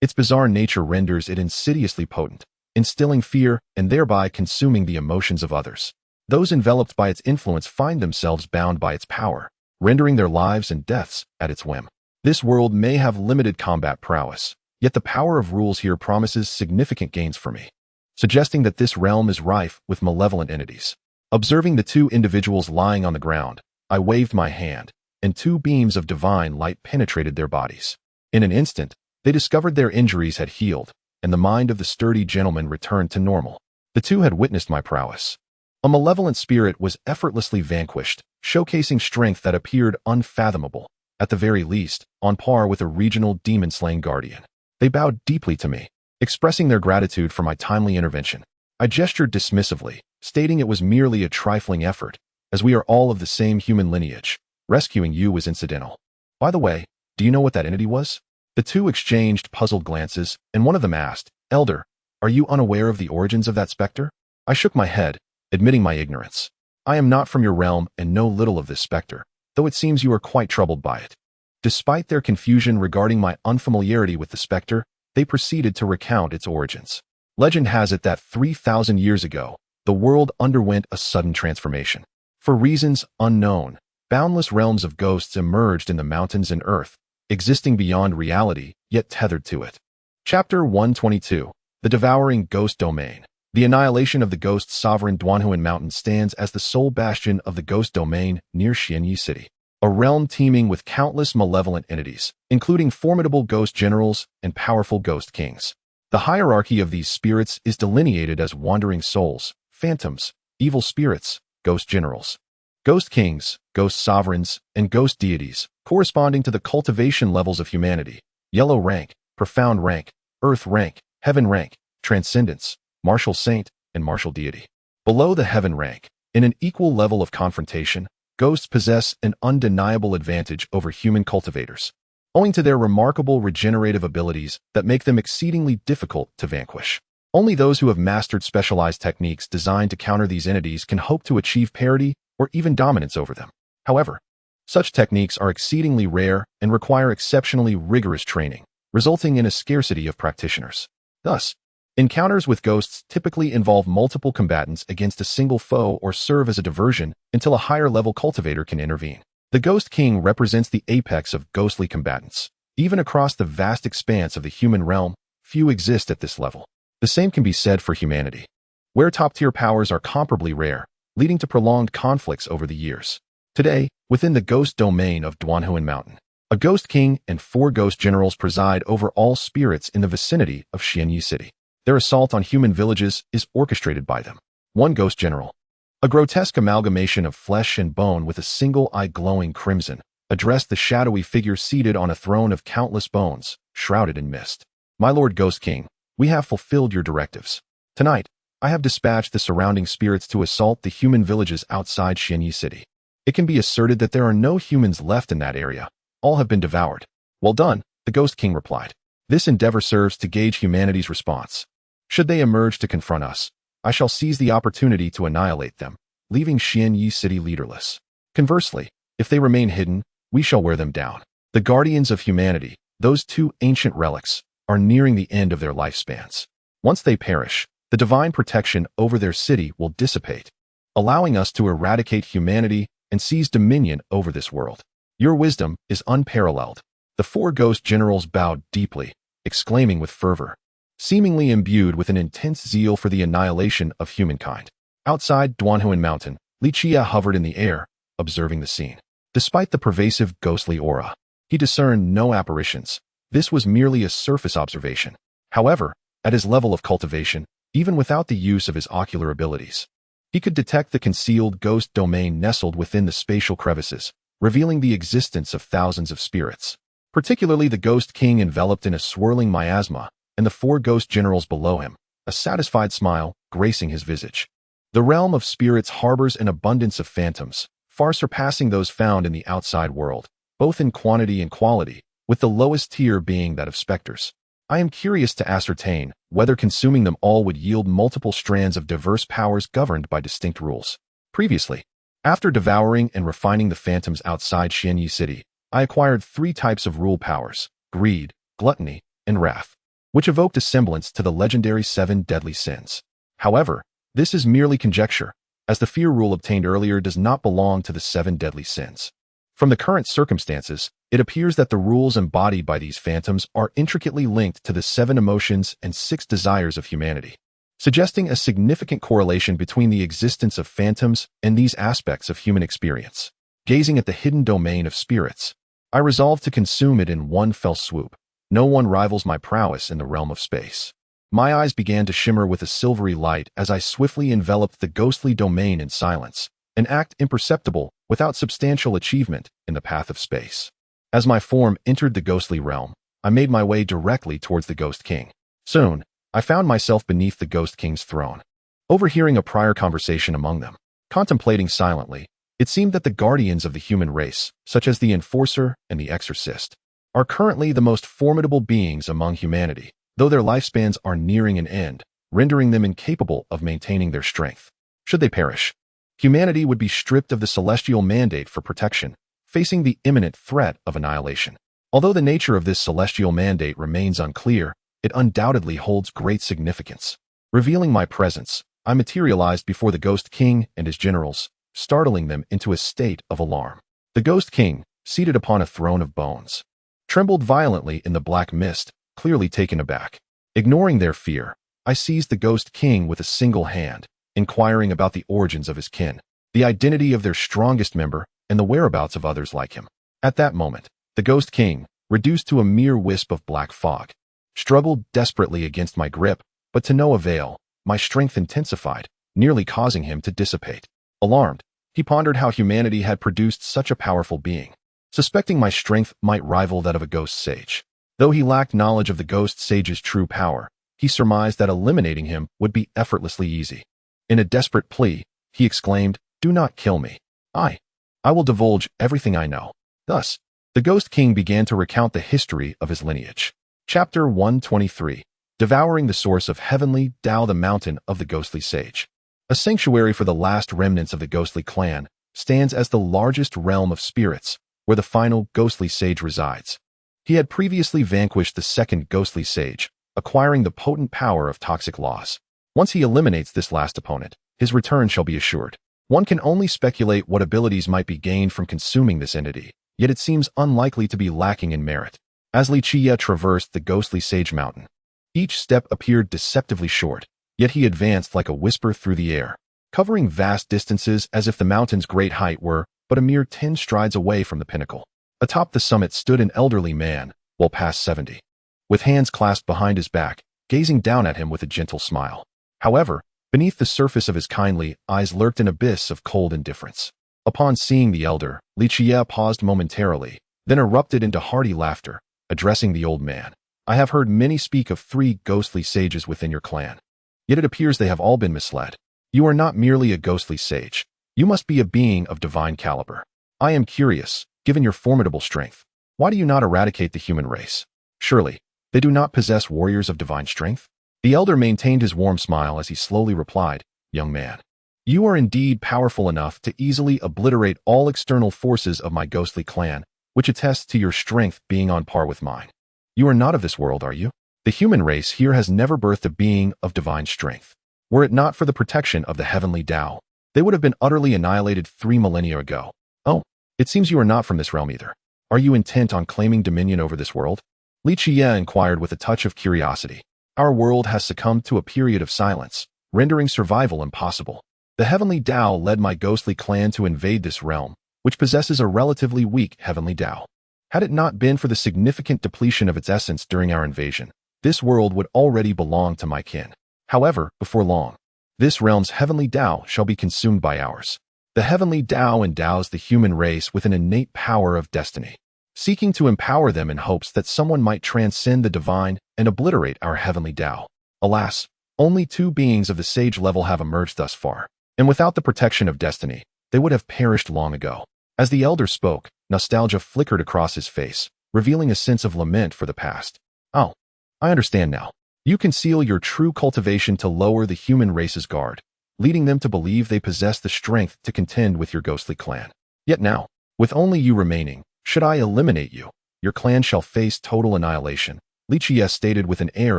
its bizarre nature renders it insidiously potent, instilling fear and thereby consuming the emotions of others. Those enveloped by its influence find themselves bound by its power, rendering their lives and deaths at its whim. This world may have limited combat prowess, yet the power of rules here promises significant gains for me, suggesting that this realm is rife with malevolent entities. Observing the two individuals lying on the ground, I waved my hand, and two beams of divine light penetrated their bodies. In an instant, they discovered their injuries had healed, and the mind of the sturdy gentleman returned to normal. The two had witnessed my prowess. A malevolent spirit was effortlessly vanquished, showcasing strength that appeared unfathomable, at the very least, on par with a regional demon-slaying guardian. They bowed deeply to me, expressing their gratitude for my timely intervention. I gestured dismissively, stating it was merely a trifling effort, as we are all of the same human lineage. Rescuing you was incidental. By the way, do you know what that entity was? The two exchanged puzzled glances, and one of them asked, "Elder, are you unaware of the origins of that specter?" I shook my head, admitting my ignorance. "I am not from your realm and know little of this specter, though it seems you are quite troubled by it." Despite their confusion regarding my unfamiliarity with the specter, they proceeded to recount its origins. Legend has it that 3,000 years ago, the world underwent a sudden transformation. For reasons unknown, boundless realms of ghosts emerged in the mountains and earth, existing beyond reality, yet tethered to it. Chapter 122. The Devouring Ghost Domain. The annihilation of the ghost sovereign Duanhuan Mountain stands as the sole bastion of the ghost domain near Xianyi City, a realm teeming with countless malevolent entities, including formidable ghost generals and powerful ghost kings. The hierarchy of these spirits is delineated as wandering souls, phantoms, evil spirits, ghost generals, ghost kings, ghost sovereigns, and ghost deities, corresponding to the cultivation levels of humanity: yellow rank, profound rank, earth rank, heaven rank, transcendence, martial saint, and martial deity. Below the heaven rank, in an equal level of confrontation, ghosts possess an undeniable advantage over human cultivators, owing to their remarkable regenerative abilities that make them exceedingly difficult to vanquish. Only those who have mastered specialized techniques designed to counter these entities can hope to achieve parity or even dominance over them. However, such techniques are exceedingly rare and require exceptionally rigorous training, resulting in a scarcity of practitioners. Thus, encounters with ghosts typically involve multiple combatants against a single foe or serve as a diversion until a higher-level cultivator can intervene. The Ghost King represents the apex of ghostly combatants. Even across the vast expanse of the human realm, few exist at this level. The same can be said for humanity, where top-tier powers are comparably rare, leading to prolonged conflicts over the years. Today, within the ghost domain of Duanhuan Mountain, A ghost king and 4 ghost generals preside over all spirits in the vicinity of Xianyi City. Their assault on human villages is orchestrated by them. 1 ghost general, a grotesque amalgamation of flesh and bone with a single eye glowing crimson, addressed the shadowy figure seated on a throne of countless bones, shrouded in mist. My lord Ghost King, we have fulfilled your directives. Tonight, I have dispatched the surrounding spirits to assault the human villages outside Xianyi City. It can be asserted that there are no humans left in that area. All have been devoured. Well done, the Ghost King replied. This endeavor serves to gauge humanity's response. Should they emerge to confront us, I shall seize the opportunity to annihilate them, leaving Xianyi City leaderless. Conversely, if they remain hidden, we shall wear them down. The guardians of humanity, those 2 ancient relics, are nearing the end of their lifespans. Once they perish, the divine protection over their city will dissipate, allowing us to eradicate humanity and seize dominion over this world. Your wisdom is unparalleled. The 4 ghost generals bowed deeply, exclaiming with fervor, seemingly imbued with an intense zeal for the annihilation of humankind. Outside Duanhuan Mountain, Li Qiyeh hovered in the air, observing the scene. Despite the pervasive ghostly aura, he discerned no apparitions. This was merely a surface observation. However, at his level of cultivation, even without the use of his ocular abilities, he could detect the concealed ghost domain nestled within the spatial crevices, revealing the existence of thousands of spirits, particularly the Ghost King enveloped in a swirling miasma, and the 4 ghost generals below him, a satisfied smile gracing his visage. The realm of spirits harbors an abundance of phantoms, far surpassing those found in the outside world, both in quantity and quality, with the lowest tier being that of specters. I am curious to ascertain whether consuming them all would yield multiple strands of diverse powers governed by distinct rules. Previously, after devouring and refining the phantoms outside Xianyi City, I acquired 3 types of rule powers: greed, gluttony, and wrath, which evoked a semblance to the legendary 7 deadly sins. However, this is merely conjecture, as the fear rule obtained earlier does not belong to the 7 deadly sins. From the current circumstances, it appears that the rules embodied by these phantoms are intricately linked to the 7 emotions and 6 desires of humanity, suggesting a significant correlation between the existence of phantoms and these aspects of human experience. Gazing at the hidden domain of spirits, I resolved to consume it in one fell swoop. No one rivals my prowess in the realm of space. My eyes began to shimmer with a silvery light as I swiftly enveloped the ghostly domain in silence, an act imperceptible without substantial achievement in the path of space. As my form entered the ghostly realm, I made my way directly towards the Ghost King. Soon, I found myself beneath the Ghost King's throne. Overhearing a prior conversation among them, contemplating silently, it seemed that the guardians of the human race, such as the Enforcer and the Exorcist, are currently the most formidable beings among humanity, though their lifespans are nearing an end, rendering them incapable of maintaining their strength. Should they perish, humanity would be stripped of the celestial mandate for protection, facing the imminent threat of annihilation. Although the nature of this celestial mandate remains unclear, it undoubtedly holds great significance. Revealing my presence, I materialized before the Ghost King and his generals, startling them into a state of alarm. The Ghost King, seated upon a throne of bones, trembled violently in the black mist, clearly taken aback. Ignoring their fear, I seized the Ghost King with a single hand, inquiring about the origins of his kin, the identity of their strongest member, and the whereabouts of others like him. At that moment, the Ghost King, reduced to a mere wisp of black fog, struggled desperately against my grip, but to no avail. My strength intensified, nearly causing him to dissipate. Alarmed, he pondered how humanity had produced such a powerful being, suspecting my strength might rival that of a ghost sage. Though he lacked knowledge of the ghost sage's true power, he surmised that eliminating him would be effortlessly easy. In a desperate plea, he exclaimed, "Do not kill me. I will divulge everything I know." Thus, the Ghost King began to recount the history of his lineage. Chapter 123. Devouring the Source of Heavenly Tao, the Mountain of the Ghostly Sage. A sanctuary for the last remnants of the ghostly clan stands as the largest realm of spirits, where the final ghostly sage resides. He had previously vanquished the second ghostly sage, acquiring the potent power of toxic laws. Once he eliminates this last opponent, his return shall be assured. One can only speculate what abilities might be gained from consuming this entity, yet it seems unlikely to be lacking in merit. As Li Qiyeh traversed the ghostly sage mountain, each step appeared deceptively short, yet he advanced like a whisper through the air, covering vast distances as if the mountain's great height were but a mere 10 strides away from the pinnacle. Atop the summit stood an elderly man, well past 70, with hands clasped behind his back, gazing down at him with a gentle smile. However, beneath the surface of his kindly eyes lurked an abyss of cold indifference. Upon seeing the elder, Li Qiyeh paused momentarily, then erupted into hearty laughter, addressing the old man. I have heard many speak of 3 ghostly sages within your clan. Yet it appears they have all been misled. You are not merely a ghostly sage. You must be a being of divine caliber. I am curious, given your formidable strength, why do you not eradicate the human race? Surely, they do not possess warriors of divine strength? The elder maintained his warm smile as he slowly replied, Young man, you are indeed powerful enough to easily obliterate all external forces of my ghostly clan, which attests to your strength being on par with mine. You are not of this world, are you? The human race here has never birthed a being of divine strength. Were it not for the protection of the heavenly Tao, they would have been utterly annihilated 3 millennia ago. Oh, it seems you are not from this realm either. Are you intent on claiming dominion over this world? Li Qiyeh inquired with a touch of curiosity. Our world has succumbed to a period of silence, rendering survival impossible. The heavenly Tao led my ghostly clan to invade this realm, which possesses a relatively weak heavenly Tao. Had it not been for the significant depletion of its essence during our invasion, this world would already belong to my kin. However, before long, this realm's heavenly Tao shall be consumed by ours. The heavenly Tao endows the human race with an innate power of destiny, seeking to empower them in hopes that someone might transcend the divine and obliterate our heavenly Tao. Alas, only 2 beings of the sage level have emerged thus far, and without the protection of destiny, they would have perished long ago. As the elder spoke, nostalgia flickered across his face, revealing a sense of lament for the past. Oh, I understand now. You conceal your true cultivation to lower the human race's guard, leading them to believe they possess the strength to contend with your ghostly clan. Yet now, with only you remaining, should I eliminate you, your clan shall face total annihilation, Li Qiyeh stated with an air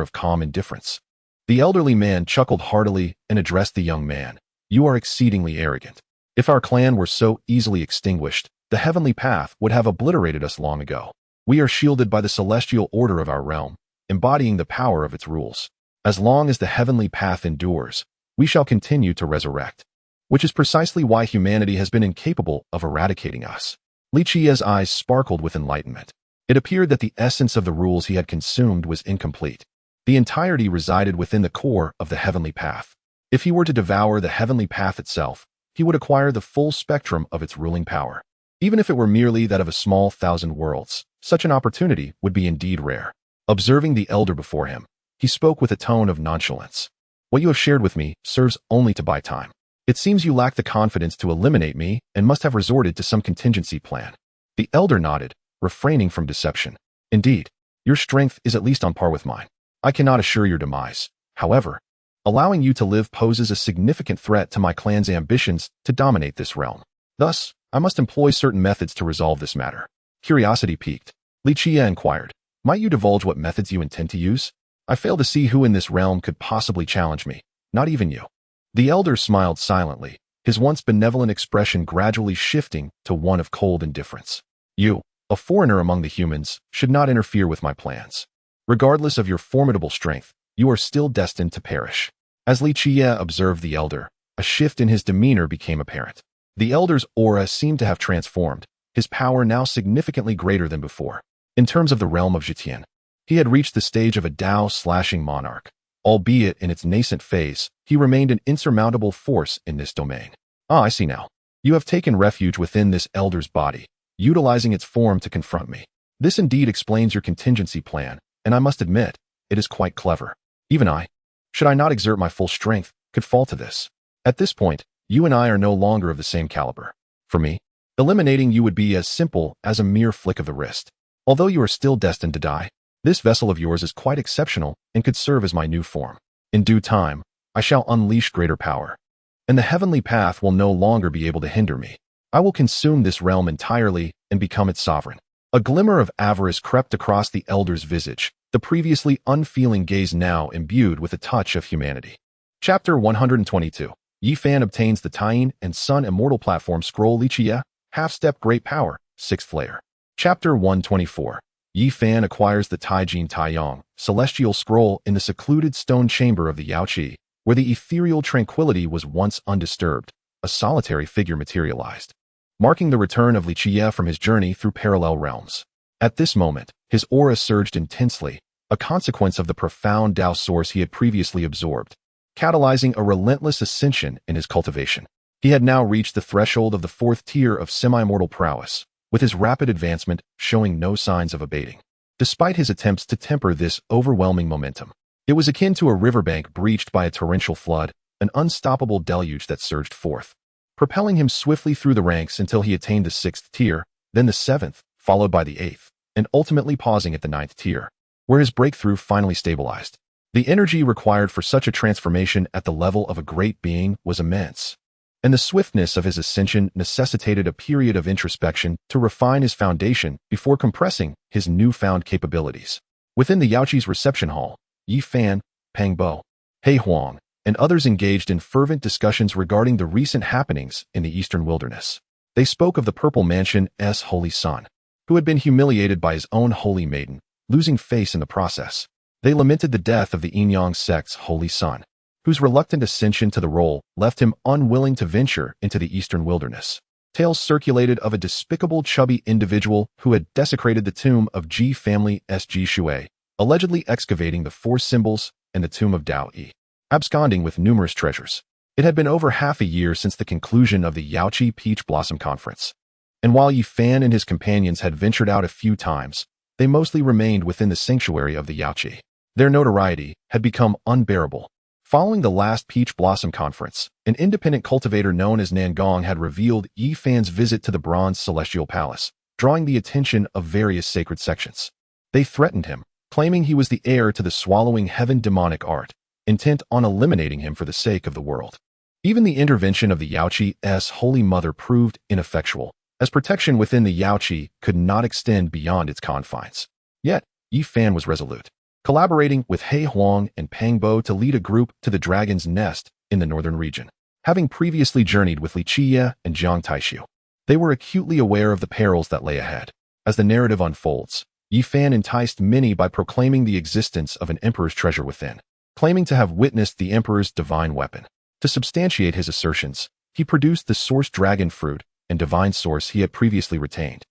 of calm indifference. The elderly man chuckled heartily and addressed the young man. You are exceedingly arrogant. If our clan were so easily extinguished, the heavenly path would have obliterated us long ago. We are shielded by the celestial order of our realm, embodying the power of its rules. As long as the heavenly path endures, we shall continue to resurrect, which is precisely why humanity has been incapable of eradicating us. Li Qiyeh's eyes sparkled with enlightenment. It appeared that the essence of the rules he had consumed was incomplete. The entirety resided within the core of the heavenly path. If he were to devour the heavenly path itself, he would acquire the full spectrum of its ruling power. Even if it were merely that of a small 1,000 worlds, such an opportunity would be indeed rare. Observing the elder before him, he spoke with a tone of nonchalance. What you have shared with me serves only to buy time. It seems you lack the confidence to eliminate me and must have resorted to some contingency plan. The elder nodded, refraining from deception. Indeed, your strength is at least on par with mine. I cannot assure your demise. However, allowing you to live poses a significant threat to my clan's ambitions to dominate this realm. Thus, I must employ certain methods to resolve this matter. Curiosity piqued. Li Qiyeh inquired, might you divulge what methods you intend to use? I fail to see who in this realm could possibly challenge me, not even you. The elder smiled silently, his once benevolent expression gradually shifting to one of cold indifference. You, a foreigner among the humans, should not interfere with my plans. Regardless of your formidable strength, you are still destined to perish. As Li Qiyeh observed the elder, a shift in his demeanor became apparent. The elder's aura seemed to have transformed, his power now significantly greater than before. In terms of the realm of Zhetian, he had reached the stage of a Tao-slashing monarch. Albeit in its nascent phase, he remained an insurmountable force in this domain. Ah, I see now. You have taken refuge within this elder's body, utilizing its form to confront me. This indeed explains your contingency plan, and I must admit, it is quite clever. Even I, should I not exert my full strength, could fall to this. At this point, you and I are no longer of the same caliber. For me, eliminating you would be as simple as a mere flick of the wrist. Although you are still destined to die, this vessel of yours is quite exceptional and could serve as my new form. In due time, I shall unleash greater power, and the heavenly path will no longer be able to hinder me. I will consume this realm entirely and become its sovereign. A glimmer of avarice crept across the elder's visage, the previously unfeeling gaze now imbued with a touch of humanity. Chapter 122. Yi Fan obtains the Taiyin and Sun Immortal Platform Scroll. Li Qiyeh, Half-Step Great Power, 6th Layer. Chapter 124. Yi Fan acquires the Taijin Taiyong, Celestial Scroll in the secluded stone chamber of the Yaoqi, where the ethereal tranquility was once undisturbed. A solitary figure materialized. marking the return of Li Qiyeh from his journey through parallel realms. At this moment, his aura surged intensely, a consequence of the profound Tao source he had previously absorbed, catalyzing a relentless ascension in his cultivation. He had now reached the threshold of the 4th tier of semi-mortal prowess, with his rapid advancement showing no signs of abating. Despite his attempts to temper this overwhelming momentum, it was akin to a riverbank breached by a torrential flood, an unstoppable deluge that surged forth, propelling him swiftly through the ranks until he attained the 6th tier, then the 7th, followed by the 8th, and ultimately pausing at the 9th tier, where his breakthrough finally stabilized. The energy required for such a transformation at the level of a great being was immense, and the swiftness of his ascension necessitated a period of introspection to refine his foundation before compressing his newfound capabilities. Within the Yaoqi's reception hall, Yi Fan, Pang Bo, He Huang, and others engaged in fervent discussions regarding the recent happenings in the eastern wilderness. They spoke of the Purple Mansion's holy son, who had been humiliated by his own holy maiden, losing face in the process. They lamented the death of the Yinyang sect's holy son, whose reluctant ascension to the role left him unwilling to venture into the eastern wilderness. Tales circulated of a despicable chubby individual who had desecrated the tomb of Ji family's Ji Shui, allegedly excavating the 4 symbols and the tomb of Dao Yi, absconding with numerous treasures. It had been over half a year since the conclusion of the Yaoqi Peach Blossom Conference, and while Yi Fan and his companions had ventured out a few times, they mostly remained within the sanctuary of the Yaoqi. Their notoriety had become unbearable. Following the last Peach Blossom Conference, an independent cultivator known as Nangong had revealed Yi Fan's visit to the Bronze Celestial Palace, drawing the attention of various sacred sections. They threatened him, claiming he was the heir to the Swallowing Heaven demonic art, intent on eliminating him for the sake of the world. Even the intervention of the Yaoqi's Holy Mother proved ineffectual, as protection within the Yaoqi could not extend beyond its confines. Yet, Yi Fan was resolute, collaborating with He Huang and Pang Bo to lead a group to the Dragon's Nest in the northern region. Having previously journeyed with Li Qiyeh and Jiang Taishu, they were acutely aware of the perils that lay ahead. As the narrative unfolds, Yi Fan enticed many by proclaiming the existence of an emperor's treasure within, claiming to have witnessed the emperor's divine weapon. To substantiate his assertions, he produced the source dragon fruit and divine source he had previously retained,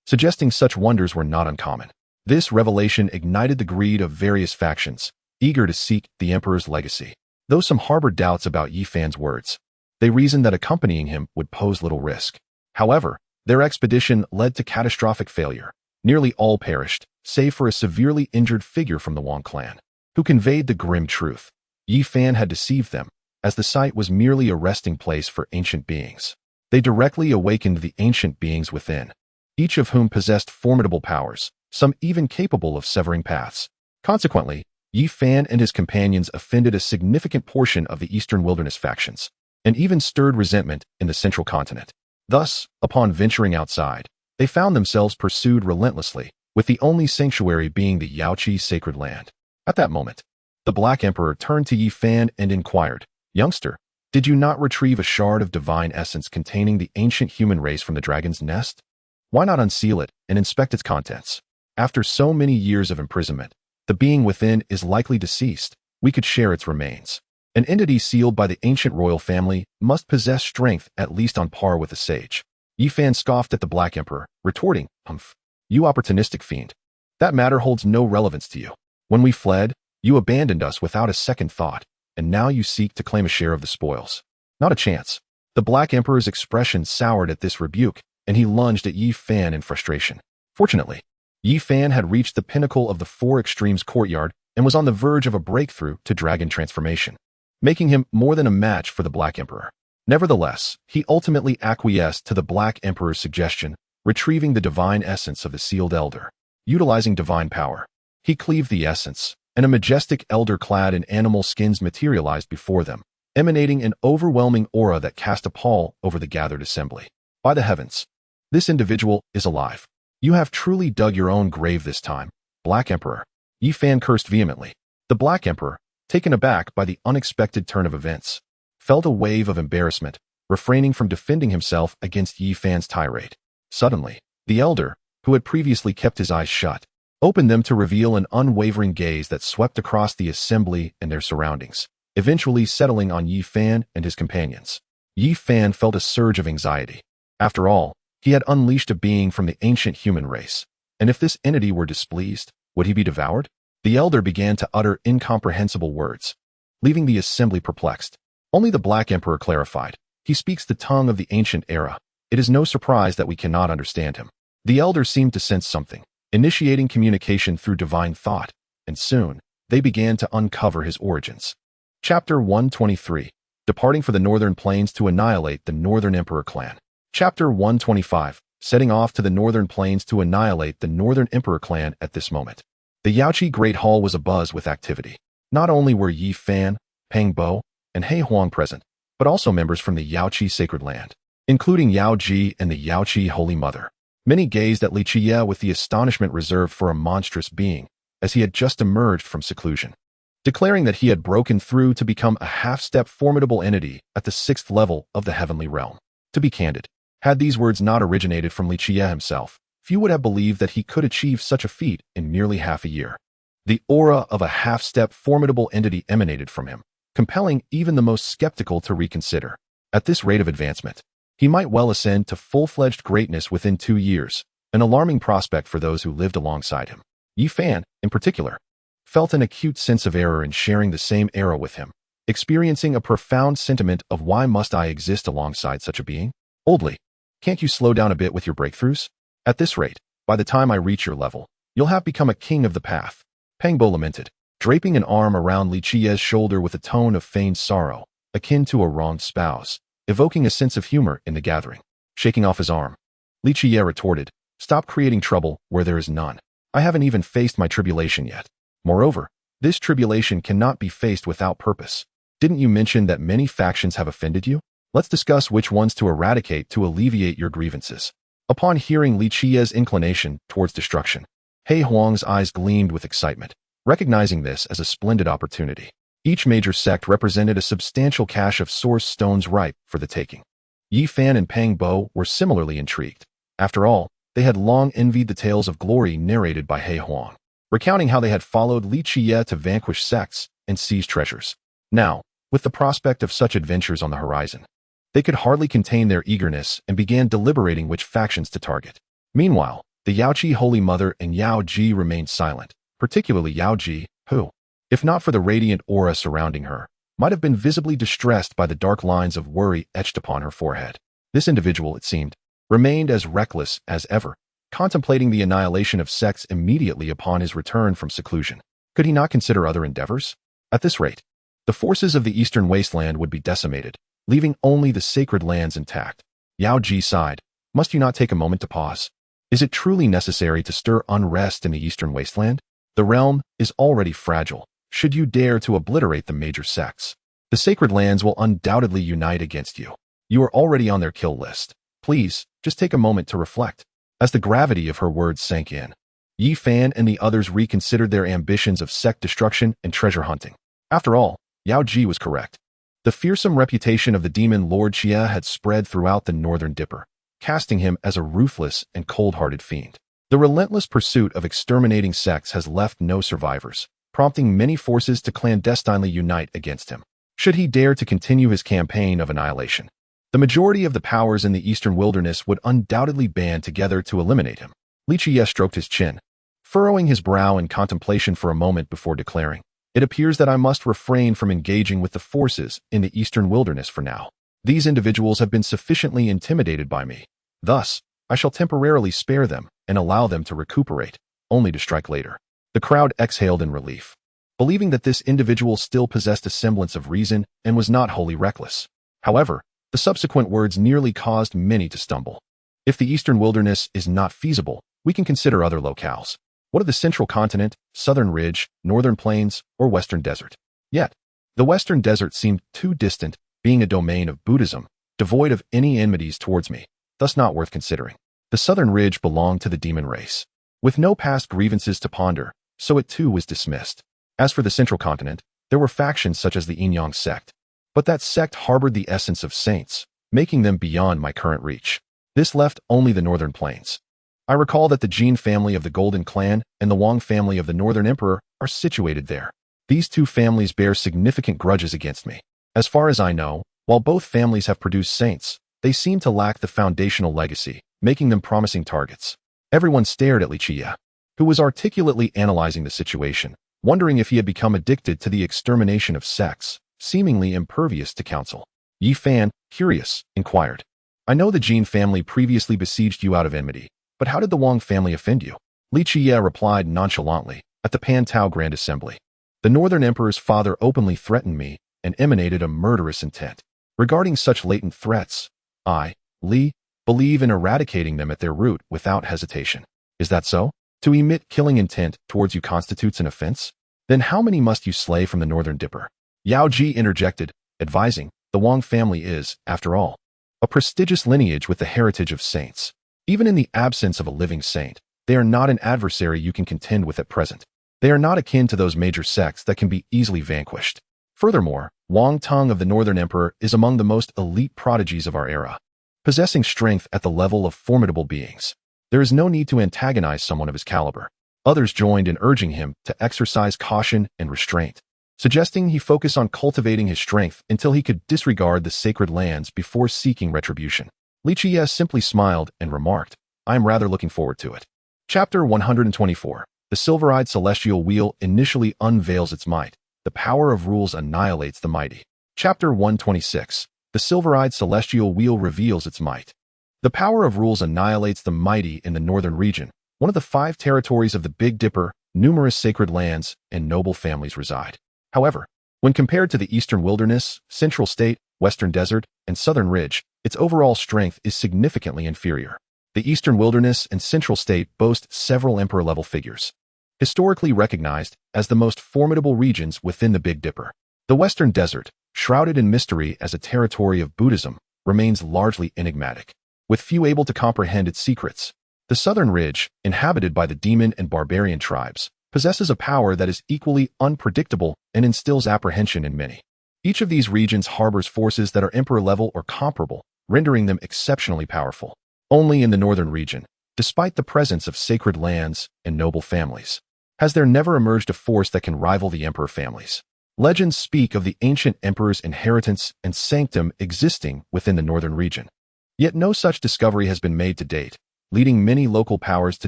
suggesting such wonders were not uncommon. This revelation ignited the greed of various factions, eager to seek the emperor's legacy. Though some harbored doubts about Yi Fan's words, they reasoned that accompanying him would pose little risk. However, their expedition led to catastrophic failure. Nearly all perished, save for a severely injured figure from the Wang clan, who conveyed the grim truth. Yi Fan had deceived them, as the site was merely a resting place for ancient beings. They directly awakened the ancient beings within, each of whom possessed formidable powers, some even capable of severing paths. Consequently, Yi Fan and his companions offended a significant portion of the eastern wilderness factions, and even stirred resentment in the central continent. Thus, upon venturing outside, they found themselves pursued relentlessly, with the only sanctuary being the Yaoqi sacred land. At that moment, the Black Emperor turned to Yi Fan and inquired, "Youngster, did you not retrieve a shard of divine essence containing the ancient human race from the dragon's nest? Why not unseal it and inspect its contents? After so many years of imprisonment, the being within is likely deceased. We could share its remains. An entity sealed by the ancient royal family must possess strength at least on par with a sage." Yi Fan scoffed at the Black Emperor, retorting, "Humph, you opportunistic fiend. That matter holds no relevance to you. When we fled, you abandoned us without a second thought, and now you seek to claim a share of the spoils. Not a chance." The Black Emperor's expression soured at this rebuke, and he lunged at Yi Fan in frustration. Fortunately, Yi Fan had reached the pinnacle of the Four Extremes courtyard and was on the verge of a breakthrough to dragon transformation, making him more than a match for the Black Emperor. Nevertheless, he ultimately acquiesced to the Black Emperor's suggestion, retrieving the divine essence of the sealed elder. Utilizing divine power, he cleaved the essence, and a majestic elder clad in animal skins materialized before them, emanating an overwhelming aura that cast a pall over the gathered assembly. "By the heavens, this individual is alive. You have truly dug your own grave this time, Black Emperor." Yi Fan cursed vehemently. The Black Emperor, taken aback by the unexpected turn of events, felt a wave of embarrassment, refraining from defending himself against Yi Fan's tirade. Suddenly, the elder, who had previously kept his eyes shut, opened them to reveal an unwavering gaze that swept across the assembly and their surroundings, eventually settling on Yi Fan and his companions. Yi Fan felt a surge of anxiety. After all, He had unleashed a being from the ancient human race, and if this entity were displeased, would he be devoured? The elder began to utter incomprehensible words, leaving the assembly perplexed. Only the Black Emperor clarified. He speaks the tongue of the ancient era. It is no surprise that we cannot understand him. The elder seemed to sense something, initiating communication through divine thought, and soon, they began to uncover his origins. Chapter 123. Departing for the Northern Plains to annihilate the Northern Emperor clan. Chapter 125. Setting off to the Northern Plains to annihilate the Northern Emperor clan at this moment. The Yaoqi Great Hall was abuzz with activity. Not only were Yi Fan, Peng Bo, and He Huang present, but also members from the Yaoqi Sacred Land, including Yao Ji and the Yaoqi Holy Mother. Many gazed at Li Qiyeh with the astonishment reserved for a monstrous being, as he had just emerged from seclusion, declaring that he had broken through to become a half-step formidable entity at the 6th level of the heavenly realm. To be candid, had these words not originated from Li Qiyeh himself, few would have believed that he could achieve such a feat in merely half a year. The aura of a half-step formidable entity emanated from him, compelling even the most skeptical to reconsider. At this rate of advancement, he might well ascend to full-fledged greatness within 2 years, an alarming prospect for those who lived alongside him. Yi Fan, in particular, felt an acute sense of error in sharing the same era with him, experiencing a profound sentiment of why must I exist alongside such a being? Old Li, can't you slow down a bit with your breakthroughs? At this rate, by the time I reach your level, you'll have become a king of the path. Peng Bo lamented, draping an arm around Li Qiyeh's shoulder with a tone of feigned sorrow, akin to a wronged spouse, evoking a sense of humor in the gathering. Shaking off his arm, Li Qiyeh retorted, stop creating trouble where there is none. I haven't even faced my tribulation yet. Moreover, this tribulation cannot be faced without purpose. Didn't you mention that many factions have offended you? Let's discuss which ones to eradicate to alleviate your grievances. Upon hearing Li Qiyeh's inclination towards destruction, He Huang's eyes gleamed with excitement, recognizing this as a splendid opportunity. Each major sect represented a substantial cache of source stones ripe for the taking. Yi Fan and Peng Bo were similarly intrigued. After all, they had long envied the tales of glory narrated by He Huang, recounting how they had followed Li Qiyeh to vanquish sects and seize treasures. Now, with the prospect of such adventures on the horizon, they could hardly contain their eagerness and began deliberating which factions to target. Meanwhile, the Yaoqi Holy Mother and Yao Ji remained silent, particularly Yao Ji, who, if not for the radiant aura surrounding her, might have been visibly distressed by the dark lines of worry etched upon her forehead. This individual, it seemed, remained as reckless as ever, contemplating the annihilation of sects immediately upon his return from seclusion. Could he not consider other endeavors? At this rate, the forces of the eastern wasteland would be decimated, leaving only the sacred lands intact. Yao Ji sighed. Must you not take a moment to pause? Is it truly necessary to stir unrest in the eastern wasteland? The realm is already fragile. Should you dare to obliterate the major sects, the sacred lands will undoubtedly unite against you. You are already on their kill list. Please, just take a moment to reflect. As the gravity of her words sank in, Yi Fan and the others reconsidered their ambitions of sect destruction and treasure hunting. After all, Yao Ji was correct. The fearsome reputation of the demon Lord Qiyeh had spread throughout the Northern Dipper, casting him as a ruthless and cold-hearted fiend. The relentless pursuit of exterminating sects has left no survivors, prompting many forces to clandestinely unite against him. Should he dare to continue his campaign of annihilation, the majority of the powers in the eastern wilderness would undoubtedly band together to eliminate him. Li Qiyeh stroked his chin, furrowing his brow in contemplation for a moment before declaring, it appears that I must refrain from engaging with the forces in the eastern wilderness for now. These individuals have been sufficiently intimidated by me. Thus, I shall temporarily spare them and allow them to recuperate, only to strike later. The crowd exhaled in relief, believing that this individual still possessed a semblance of reason and was not wholly reckless. However, the subsequent words nearly caused many to stumble. If the eastern wilderness is not feasible, we can consider other locales. What of the central continent, southern ridge, northern plains, or western desert? Yet, the western desert seemed too distant, being a domain of Buddhism, devoid of any enmities towards me, thus not worth considering. The southern ridge belonged to the demon race, with no past grievances to ponder, so it too was dismissed. As for the central continent, there were factions such as the Yin-Yang sect, but that sect harbored the essence of saints, making them beyond my current reach. This left only the northern plains. I recall that the Jin family of the Golden Clan and the Wang family of the Northern Emperor are situated there. These two families bear significant grudges against me. As far as I know, while both families have produced saints, they seem to lack the foundational legacy, making them promising targets. Everyone stared at Li Qiyeh, who was articulately analyzing the situation, wondering if he had become addicted to the extermination of sects, seemingly impervious to counsel. Yi Fan, curious, inquired, "I know the Jin family previously besieged you out of enmity, but how did the Wang family offend you?" Li Qiyeh replied nonchalantly, "At the Pan Tao Grand Assembly, the Northern Emperor's father openly threatened me and emanated a murderous intent. Regarding such latent threats, I, Li, believe in eradicating them at their root without hesitation. Is that so? To emit killing intent towards you constitutes an offense? Then how many must you slay from the Northern Dipper?" Yao Ji interjected, advising, "The Wang family is, after all, a prestigious lineage with the heritage of saints. Even in the absence of a living saint, they are not an adversary you can contend with at present. They are not akin to those major sects that can be easily vanquished. Furthermore, Wang Tong of the Northern Emperor is among the most elite prodigies of our era, possessing strength at the level of formidable beings. There is no need to antagonize someone of his caliber." Others joined in urging him to exercise caution and restraint, suggesting he focus on cultivating his strength until he could disregard the sacred lands before seeking retribution. Li Qiyeh simply smiled and remarked, "I am rather looking forward to it." Chapter 124. The Silver-Eyed Celestial Wheel initially unveils its might. The power of rules annihilates the mighty. Chapter 126. The Silver-Eyed Celestial Wheel reveals its might. The power of rules annihilates the mighty in the northern region, one of the 5 territories of the Big Dipper. Numerous sacred lands and noble families reside. However, when compared to the Eastern Wilderness, Central State, Western Desert, and Southern Ridge, its overall strength is significantly inferior. The Eastern Wilderness and Central State boast several emperor-level figures, historically recognized as the most formidable regions within the Big Dipper. The Western Desert, shrouded in mystery as a territory of Buddhism, remains largely enigmatic, with few able to comprehend its secrets. The Southern Ridge, inhabited by the demon and barbarian tribes, possesses a power that is equally unpredictable and instills apprehension in many. Each of these regions harbors forces that are emperor-level or comparable, rendering them exceptionally powerful. Only in the northern region, despite the presence of sacred lands and noble families, has there never emerged a force that can rival the emperor families. Legends speak of the ancient emperor's inheritance and sanctum existing within the northern region. Yet no such discovery has been made to date, leading many local powers to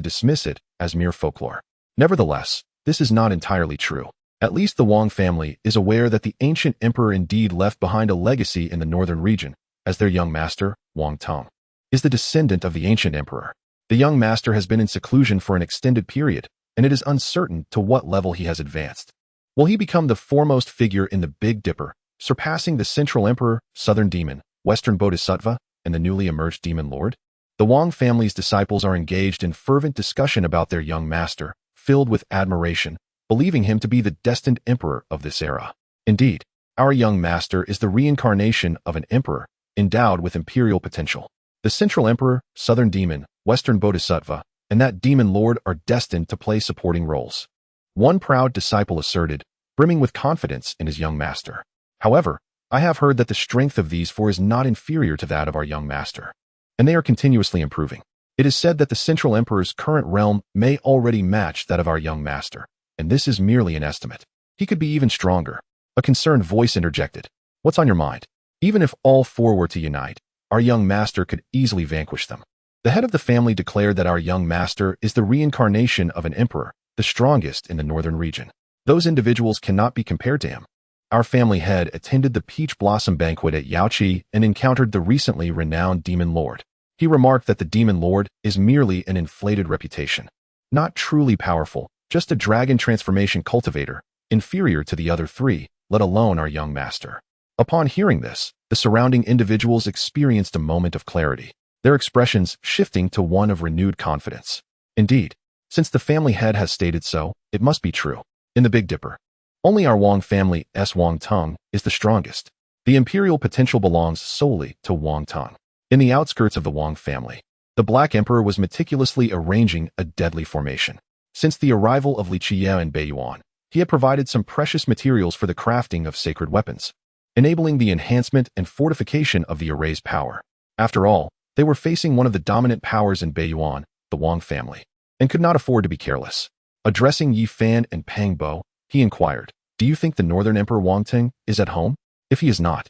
dismiss it as mere folklore. Nevertheless, this is not entirely true. At least the Wang family is aware that the ancient emperor indeed left behind a legacy in the northern region, as their young master, Wang Tong, is the descendant of the ancient emperor. The young master has been in seclusion for an extended period, and it is uncertain to what level he has advanced. Will he become the foremost figure in the Big Dipper, surpassing the Central Emperor, Southern Demon, Western Bodhisattva, and the newly emerged Demon Lord? The Wang family's disciples are engaged in fervent discussion about their young master, filled with admiration, believing him to be the destined emperor of this era. Indeed, our young master is the reincarnation of an emperor, endowed with imperial potential. The Central Emperor, Southern Demon, Western Bodhisattva, and that Demon Lord are destined to play supporting roles. One proud disciple asserted, brimming with confidence in his young master. However, I have heard that the strength of these 4 is not inferior to that of our young master, and they are continuously improving. It is said that the Central Emperor's current realm may already match that of our young master, and this is merely an estimate. He could be even stronger. A concerned voice interjected. What's on your mind? Even if all 4 were to unite, our young master could easily vanquish them. The head of the family declared that our young master is the reincarnation of an emperor, the strongest in the northern region. Those individuals cannot be compared to him. Our family head attended the Peach Blossom Banquet at Yaoqi and encountered the recently renowned Demon Lord. He remarked that the Demon Lord is merely an inflated reputation, not truly powerful, just a dragon transformation cultivator, inferior to the other 3, let alone our young master. Upon hearing this, the surrounding individuals experienced a moment of clarity, their expressions shifting to one of renewed confidence. Indeed, since the family head has stated so, it must be true. In the Big Dipper, only our Wang family's Wang Tong is the strongest. The imperial potential belongs solely to Wang Tong. In the outskirts of the Wang family, the Black Emperor was meticulously arranging a deadly formation. Since the arrival of Li Qiyeh and Beiyuan, he had provided some precious materials for the crafting of sacred weapons, enabling the enhancement and fortification of the array's power. After all, they were facing one of the dominant powers in Beiyuan, the Wang family, and could not afford to be careless. Addressing Yi Fan and Pang Bo, he inquired, "Do you think the Northern Emperor Wang Ting is at home? If he is not,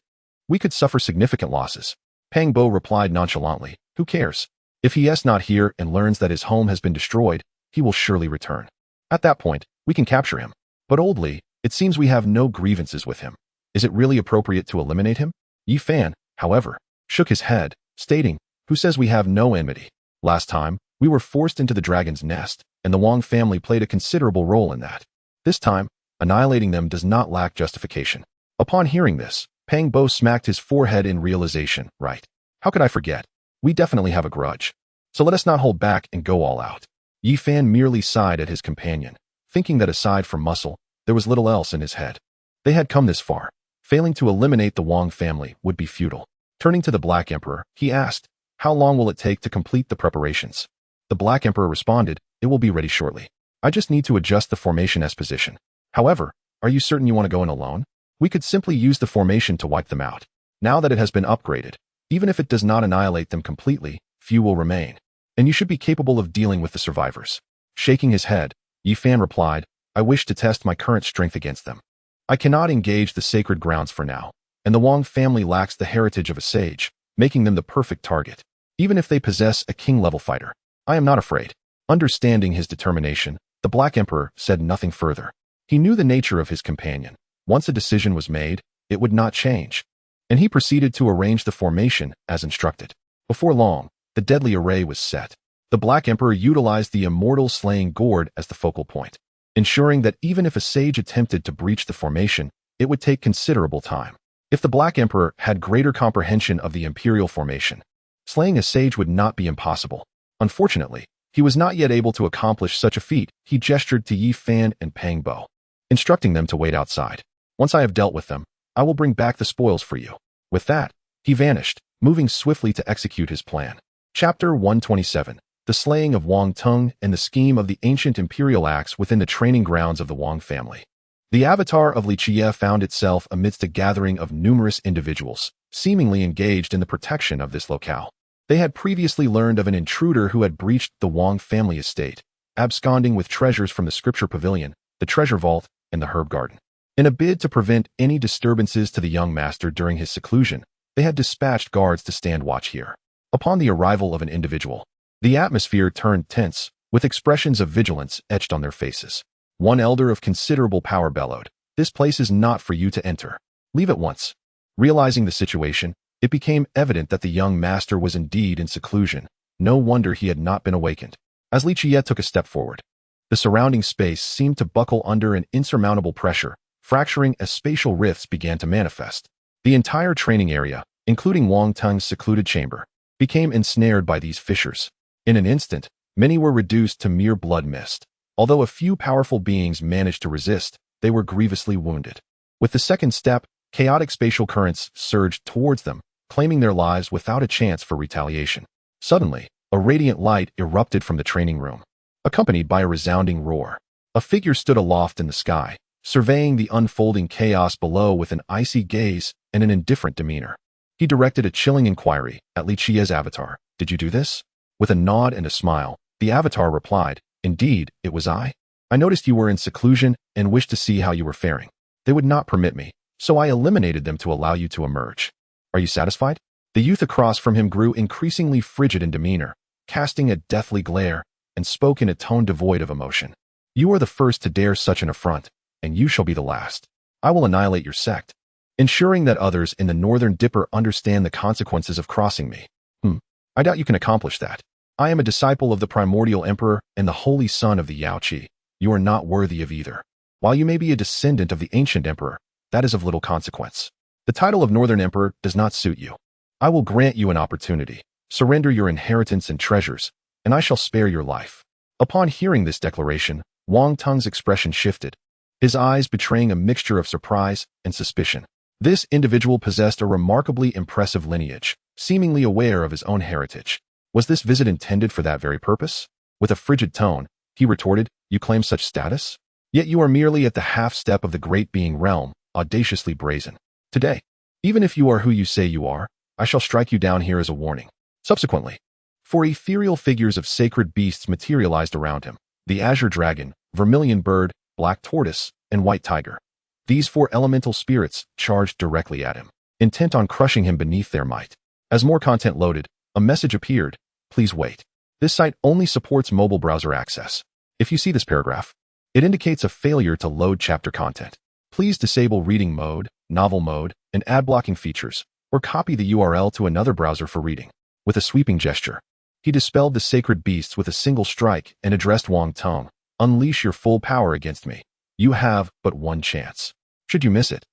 we could suffer significant losses." Pang Bo replied nonchalantly, "Who cares? If he is not here and learns that his home has been destroyed, he will surely return. At that point, we can capture him. But old Li, it seems we have no grievances with him. Is it really appropriate to eliminate him? Yi Fan, however, shook his head, stating, who says we have no enmity? Last time, we were forced into the dragon's nest, and the Wang family played a considerable role in that. This time, annihilating them does not lack justification. Upon hearing this, Pang Bo smacked his forehead in realization. Right. How could I forget? We definitely have a grudge. So let us not hold back and go all out. Yi Fan merely sighed at his companion, thinking that aside from muscle, there was little else in his head. They had come this far. Failing to eliminate the Wang family would be futile. Turning to the Black Emperor, he asked, how long will it take to complete the preparations? The Black Emperor responded, it will be ready shortly. I just need to adjust the formation S position. However, are you certain you want to go in alone? We could simply use the formation to wipe them out. Now that it has been upgraded, even if it does not annihilate them completely, few will remain. And you should be capable of dealing with the survivors. Shaking his head, Yi Fan replied, I wish to test my current strength against them. I cannot engage the sacred grounds for now, and the Wang family lacks the heritage of a sage, making them the perfect target. Even if they possess a king-level fighter, I am not afraid. Understanding his determination, the Black Emperor said nothing further. He knew the nature of his companion. Once a decision was made, it would not change. And he proceeded to arrange the formation as instructed. Before long, the deadly array was set. The Black Emperor utilized the immortal slaying gourd as the focal point, ensuring that even if a sage attempted to breach the formation, it would take considerable time. If the Black Emperor had greater comprehension of the imperial formation, slaying a sage would not be impossible. Unfortunately, he was not yet able to accomplish such a feat. He gestured to Yi Fan and Pang Bo, instructing them to wait outside. Once I have dealt with them, I will bring back the spoils for you. With that, he vanished, moving swiftly to execute his plan. Chapter 127. The Slaying of Wang Tung and the Scheme of the Ancient Imperial Axe within the training grounds of the Wang family. The avatar of Li Qiyeh found itself amidst a gathering of numerous individuals, seemingly engaged in the protection of this locale. They had previously learned of an intruder who had breached the Wang family estate, absconding with treasures from the Scripture Pavilion, the Treasure Vault, and the Herb Garden. In a bid to prevent any disturbances to the young master during his seclusion, they had dispatched guards to stand watch here. Upon the arrival of an individual, the atmosphere turned tense, with expressions of vigilance etched on their faces. One elder of considerable power bellowed, "This place is not for you to enter. Leave at once." Realizing the situation, it became evident that the young master was indeed in seclusion. No wonder he had not been awakened. As Li Qiyeh took a step forward, the surrounding space seemed to buckle under an insurmountable pressure, fracturing as spatial rifts began to manifest. The entire training area, including Wang Tung's secluded chamber, became ensnared by these fissures. In an instant, many were reduced to mere blood mist. Although a few powerful beings managed to resist, they were grievously wounded. With the second step, chaotic spatial currents surged towards them, claiming their lives without a chance for retaliation. Suddenly, a radiant light erupted from the training room, accompanied by a resounding roar. A figure stood aloft in the sky, surveying the unfolding chaos below with an icy gaze and an indifferent demeanor. He directed a chilling inquiry at Li Qiyeh's avatar. "Did you do this?" With a nod and a smile, the avatar replied, "Indeed, it was I. I noticed you were in seclusion and wished to see how you were faring. They would not permit me, so I eliminated them to allow you to emerge. Are you satisfied?" The youth across from him grew increasingly frigid in demeanor, casting a deathly glare, and spoke in a tone devoid of emotion. "You are the first to dare such an affront, and you shall be the last. I will annihilate your sect, ensuring that others in the Northern Dipper understand the consequences of crossing me. I doubt you can accomplish that. I am a disciple of the primordial emperor and the holy son of the Yao Qi. You are not worthy of either. While you may be a descendant of the ancient emperor, that is of little consequence. The title of Northern Emperor does not suit you. I will grant you an opportunity. Surrender your inheritance and treasures, and I shall spare your life." Upon hearing this declaration, Wang Tung's expression shifted, his eyes betraying a mixture of surprise and suspicion. This individual possessed a remarkably impressive lineage, seemingly aware of his own heritage. Was this visit intended for that very purpose? With a frigid tone, he retorted, "You claim such status? Yet you are merely at the half-step of the great being realm, audaciously brazen. Today, even if you are who you say you are, I shall strike you down here as a warning." Subsequently, four ethereal figures of sacred beasts materialized around him: the azure dragon, vermilion bird, black tortoise, and white tiger. These four elemental spirits charged directly at him, intent on crushing him beneath their might. As more content loaded, a message appeared. Please wait. This site only supports mobile browser access. If you see this paragraph, it indicates a failure to load chapter content. Please disable reading mode, novel mode, and ad blocking features, or copy the URL to another browser for reading. With a sweeping gesture, he dispelled the sacred beasts with a single strike and addressed Wang Tong. Unleash your full power against me. You have but one chance. Should you miss it,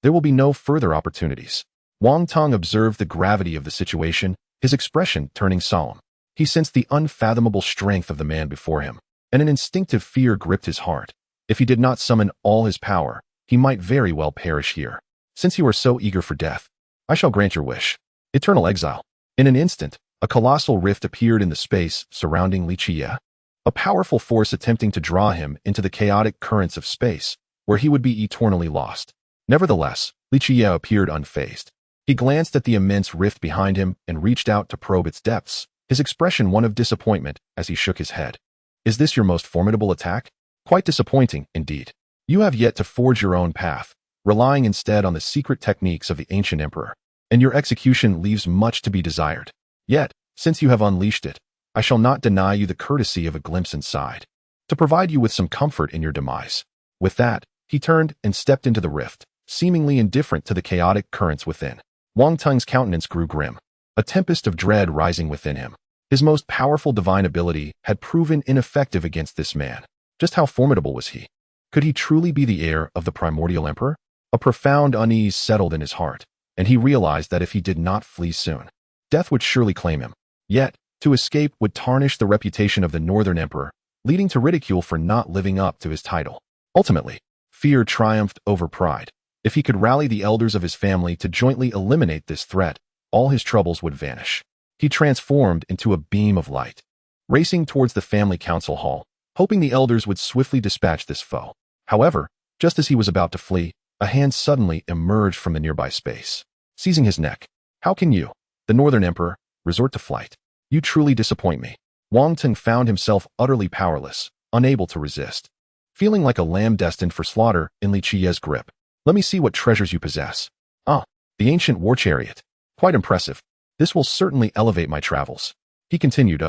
there will be no further opportunities. Wang Tong observed the gravity of the situation, his expression turning solemn. He sensed the unfathomable strength of the man before him, and an instinctive fear gripped his heart. If he did not summon all his power, he might very well perish here. Since you are so eager for death, I shall grant your wish. Eternal exile. In an instant, a colossal rift appeared in the space surrounding Li Qiyeh, a powerful force attempting to draw him into the chaotic currents of space, where he would be eternally lost. Nevertheless, Li Qiyeh appeared unfazed. He glanced at the immense rift behind him and reached out to probe its depths, his expression one of disappointment as he shook his head. Is this your most formidable attack? Quite disappointing, indeed. You have yet to forge your own path, relying instead on the secret techniques of the ancient emperor, and your execution leaves much to be desired. Yet, since you have unleashed it, I shall not deny you the courtesy of a glimpse inside, to provide you with some comfort in your demise. With that, he turned and stepped into the rift, seemingly indifferent to the chaotic currents within. Wang Tong's countenance grew grim, a tempest of dread rising within him. His most powerful divine ability had proven ineffective against this man. Just how formidable was he? Could he truly be the heir of the primordial emperor? A profound unease settled in his heart, and he realized that if he did not flee soon, death would surely claim him. Yet, to escape would tarnish the reputation of the northern emperor, leading to ridicule for not living up to his title. Ultimately, fear triumphed over pride. If he could rally the elders of his family to jointly eliminate this threat, all his troubles would vanish. He transformed into a beam of light, racing towards the family council hall, hoping the elders would swiftly dispatch this foe. However, just as he was about to flee, a hand suddenly emerged from the nearby space, seizing his neck. How can you, the northern emperor, resort to flight? You truly disappoint me. Wang Tong found himself utterly powerless, unable to resist, feeling like a lamb destined for slaughter in Li Qiyeh's grip. Let me see what treasures you possess. Ah, the ancient war chariot. Quite impressive. This will certainly elevate my travels. He continued,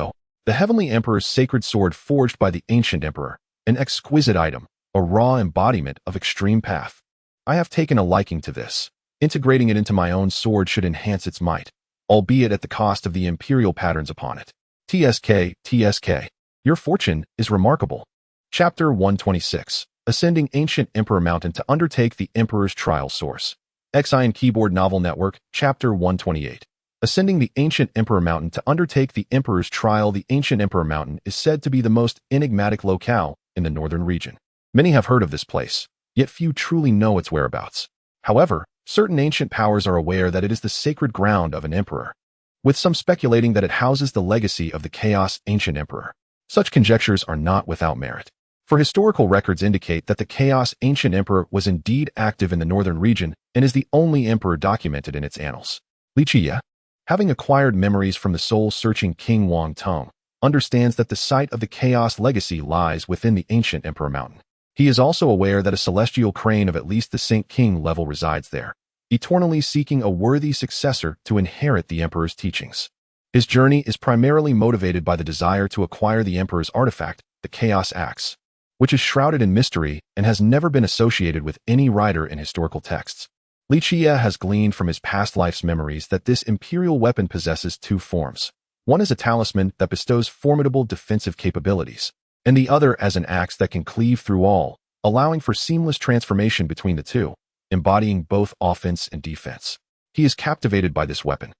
the heavenly emperor's sacred sword forged by the ancient emperor, an exquisite item, a raw embodiment of extreme path. I have taken a liking to this. Integrating it into my own sword should enhance its might, albeit at the cost of the imperial patterns upon it. TSK. Your fortune is remarkable. Chapter 126. Ascending Ancient Emperor Mountain to Undertake the Emperor's Trial Source. Xion Keyboard Novel Network, Chapter 128. Ascending the Ancient Emperor Mountain to undertake the Emperor's trial. The Ancient Emperor Mountain is said to be the most enigmatic locale in the northern region. Many have heard of this place, yet few truly know its whereabouts. However, certain ancient powers are aware that it is the sacred ground of an emperor, with some speculating that it houses the legacy of the Chaos Ancient Emperor. Such conjectures are not without merit, for historical records indicate that the Chaos Ancient Emperor was indeed active in the northern region and is the only emperor documented in its annals. Li Qiyeh, having acquired memories from the soul-searching King Wang Tong, understands that the site of the Chaos legacy lies within the Ancient Emperor Mountain. He is also aware that a celestial crane of at least the Saint King level resides there, eternally seeking a worthy successor to inherit the Emperor's teachings. His journey is primarily motivated by the desire to acquire the Emperor's artifact, the Chaos Axe, which is shrouded in mystery and has never been associated with any writer in historical texts. Li Qiyeh has gleaned from his past life's memories that this imperial weapon possesses two forms. One is a talisman that bestows formidable defensive capabilities, and the other as an axe that can cleave through all, allowing for seamless transformation between the two, embodying both offense and defense. He is captivated by this weapon,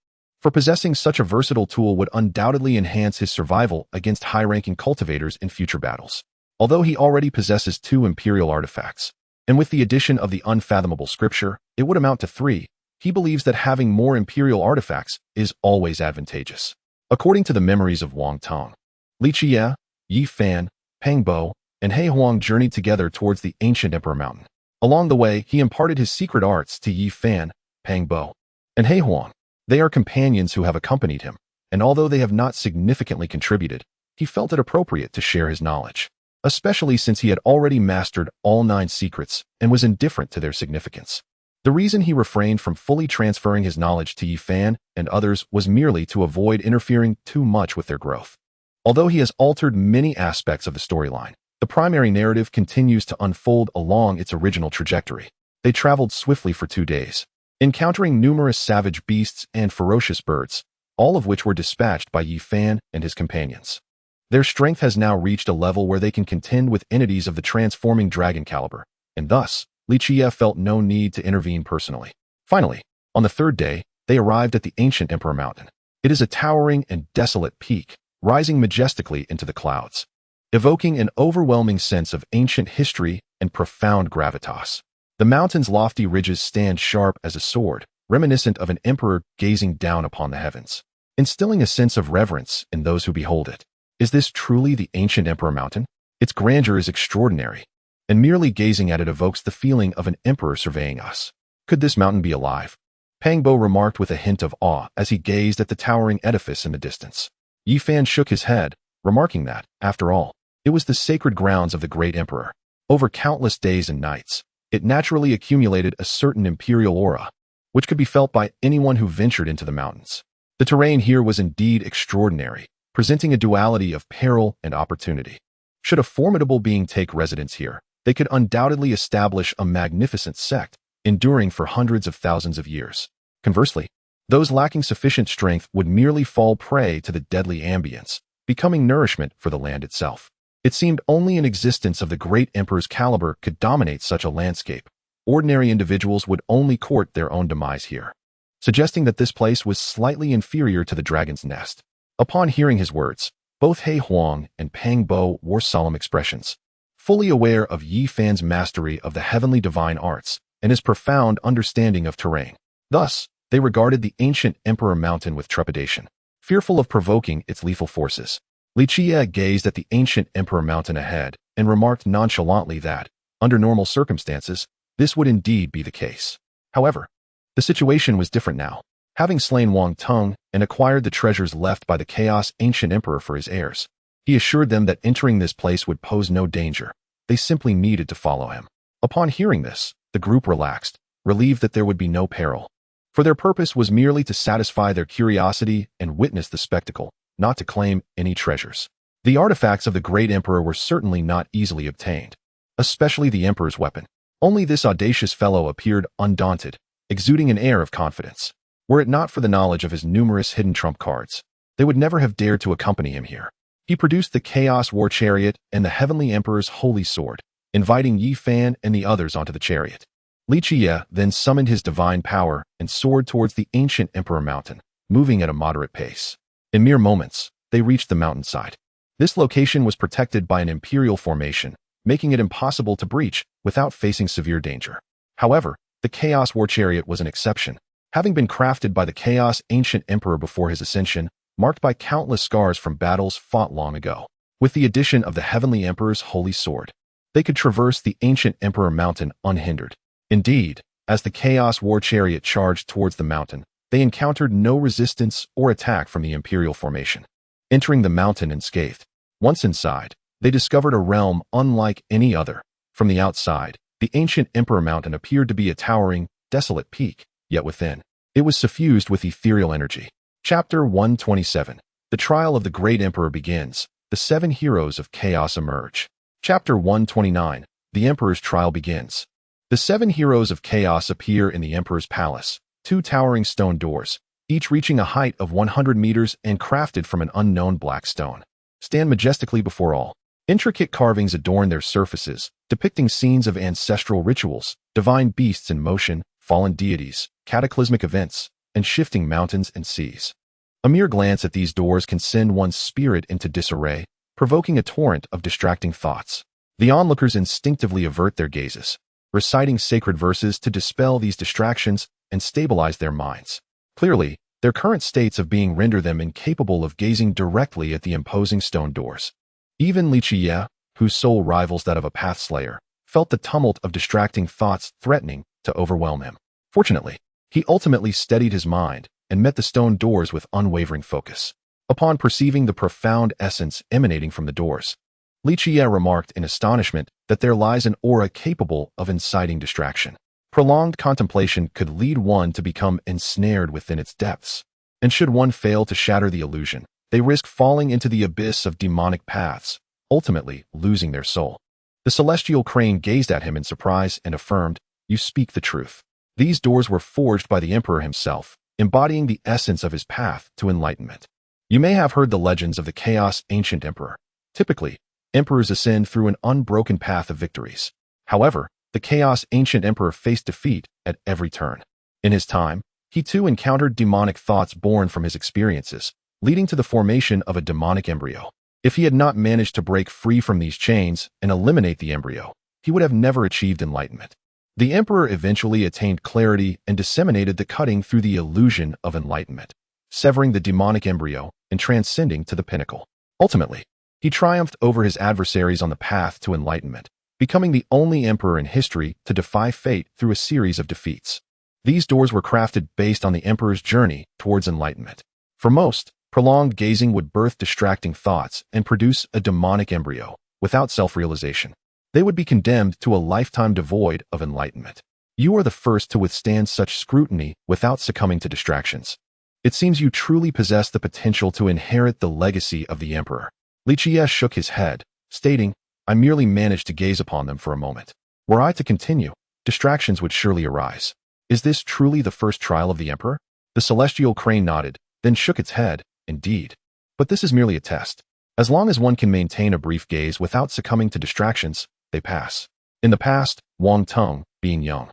for possessing such a versatile tool would undoubtedly enhance his survival against high-ranking cultivators in future battles. Although he already possesses two imperial artifacts, and with the addition of the unfathomable scripture, it would amount to 3, he believes that having more imperial artifacts is always advantageous. According to the memories of Wang Tong, Li Qiyeh, Yi Fan, Peng Bo, and He Huang journeyed together towards the Ancient Emperor Mountain. Along the way, he imparted his secret arts to Yi Fan, Peng Bo, and He Huang. They are companions who have accompanied him, and although they have not significantly contributed, he felt it appropriate to share his knowledge, especially since he had already mastered all 9 secrets and was indifferent to their significance. The reason he refrained from fully transferring his knowledge to Yi Fan and others was merely to avoid interfering too much with their growth. Although he has altered many aspects of the storyline, the primary narrative continues to unfold along its original trajectory. They traveled swiftly for 2 days, encountering numerous savage beasts and ferocious birds, all of which were dispatched by Yi Fan and his companions. Their strength has now reached a level where they can contend with entities of the transforming dragon caliber, and thus, Li Qiyeh felt no need to intervene personally. Finally, on the 3rd day, they arrived at the ancient Emperor Mountain. It is a towering and desolate peak, rising majestically into the clouds, evoking an overwhelming sense of ancient history and profound gravitas. The mountain's lofty ridges stand sharp as a sword, reminiscent of an emperor gazing down upon the heavens, instilling a sense of reverence in those who behold it. Is this truly the ancient Emperor Mountain? Its grandeur is extraordinary, and merely gazing at it evokes the feeling of an emperor surveying us. Could this mountain be alive? Pangbo remarked with a hint of awe as he gazed at the towering edifice in the distance. Yi Fan shook his head, remarking that, after all, it was the sacred grounds of the great emperor. Over countless days and nights, it naturally accumulated a certain imperial aura, which could be felt by anyone who ventured into the mountains. The terrain here was indeed extraordinary, presenting a duality of peril and opportunity. Should a formidable being take residence here, they could undoubtedly establish a magnificent sect, enduring for hundreds of thousands of years. Conversely, those lacking sufficient strength would merely fall prey to the deadly ambience, becoming nourishment for the land itself. It seemed only an existence of the great emperor's caliber could dominate such a landscape. Ordinary individuals would only court their own demise here, suggesting that this place was slightly inferior to the dragon's nest. Upon hearing his words, both He Huang and Pang Bo wore solemn expressions, fully aware of Yi Fan's mastery of the heavenly divine arts and his profound understanding of terrain. Thus, they regarded the ancient Emperor Mountain with trepidation, fearful of provoking its lethal forces. Li Qiyeh gazed at the ancient Emperor Mountain ahead and remarked nonchalantly that, under normal circumstances, this would indeed be the case. However, the situation was different now. Having slain Wang Tung and acquired the treasures left by the Chaos Ancient Emperor for his heirs, he assured them that entering this place would pose no danger. They simply needed to follow him. Upon hearing this, the group relaxed, relieved that there would be no peril. For their purpose was merely to satisfy their curiosity and witness the spectacle, not to claim any treasures. The artifacts of the great emperor were certainly not easily obtained, especially the emperor's weapon. Only this audacious fellow appeared undaunted, exuding an air of confidence. Were it not for the knowledge of his numerous hidden trump cards, they would never have dared to accompany him here. He produced the Chaos War Chariot and the Heavenly Emperor's Holy Sword, inviting Yi Fan and the others onto the chariot. Li Qiyeh then summoned his divine power and soared towards the ancient Emperor Mountain, moving at a moderate pace. In mere moments, they reached the mountainside. This location was protected by an imperial formation, making it impossible to breach without facing severe danger. However, the Chaos War Chariot was an exception, having been crafted by the Chaos Ancient Emperor before his ascension, marked by countless scars from battles fought long ago. With the addition of the Heavenly Emperor's Holy Sword, they could traverse the ancient Emperor Mountain unhindered. Indeed, as the Chaos War Chariot charged towards the mountain, they encountered no resistance or attack from the Imperial formation. Entering the mountain unscathed, once inside, they discovered a realm unlike any other. From the outside, the ancient Emperor Mountain appeared to be a towering, desolate peak, yet within, it was suffused with ethereal energy. Chapter 127. The Trial of the Great Emperor begins. The 7 heroes of chaos emerge. Chapter 129. The Emperor's trial begins. The 7 heroes of chaos appear in the Emperor's palace, 2 towering stone doors, each reaching a height of 100 meters and crafted from an unknown black stone, stand majestically before all. Intricate carvings adorn their surfaces, depicting scenes of ancestral rituals, divine beasts in motion, fallen deities, cataclysmic events, and shifting mountains and seas. A mere glance at these doors can send one's spirit into disarray, provoking a torrent of distracting thoughts. The onlookers instinctively avert their gazes, reciting sacred verses to dispel these distractions and stabilize their minds. Clearly, their current states of being render them incapable of gazing directly at the imposing stone doors. Even Li Qiyeh, whose soul rivals that of a pathslayer, felt the tumult of distracting thoughts threatening to overwhelm him. Fortunately, he ultimately steadied his mind and met the stone doors with unwavering focus. Upon perceiving the profound essence emanating from the doors, Li Qiyeh remarked in astonishment that there lies an aura capable of inciting distraction. Prolonged contemplation could lead one to become ensnared within its depths. And should one fail to shatter the illusion, they risk falling into the abyss of demonic paths, ultimately losing their soul. The celestial crane gazed at him in surprise and affirmed, "You speak the truth." These doors were forged by the emperor himself, embodying the essence of his path to enlightenment. You may have heard the legends of the Chaos Ancient Emperor. Typically, emperors ascend through an unbroken path of victories. However, the Chaos Ancient Emperor faced defeat at every turn. In his time, he too encountered demonic thoughts born from his experiences, leading to the formation of a demonic embryo. If he had not managed to break free from these chains and eliminate the embryo, he would have never achieved enlightenment. The emperor eventually attained clarity and disseminated the cutting through the illusion of enlightenment, severing the demonic embryo and transcending to the pinnacle. Ultimately, he triumphed over his adversaries on the path to enlightenment, becoming the only emperor in history to defy fate through a series of defeats. These doors were crafted based on the emperor's journey towards enlightenment. For most, prolonged gazing would birth distracting thoughts and produce a demonic embryo without self-realization. They would be condemned to a lifetime devoid of enlightenment. You are the first to withstand such scrutiny without succumbing to distractions. It seems you truly possess the potential to inherit the legacy of the emperor. Li Qiyeh shook his head, stating, "I merely managed to gaze upon them for a moment. Were I to continue, distractions would surely arise. Is this truly the first trial of the emperor?" The celestial crane nodded, then shook its head, "Indeed. But this is merely a test. As long as one can maintain a brief gaze without succumbing to distractions, they pass." In the past, Wang Teng, being young,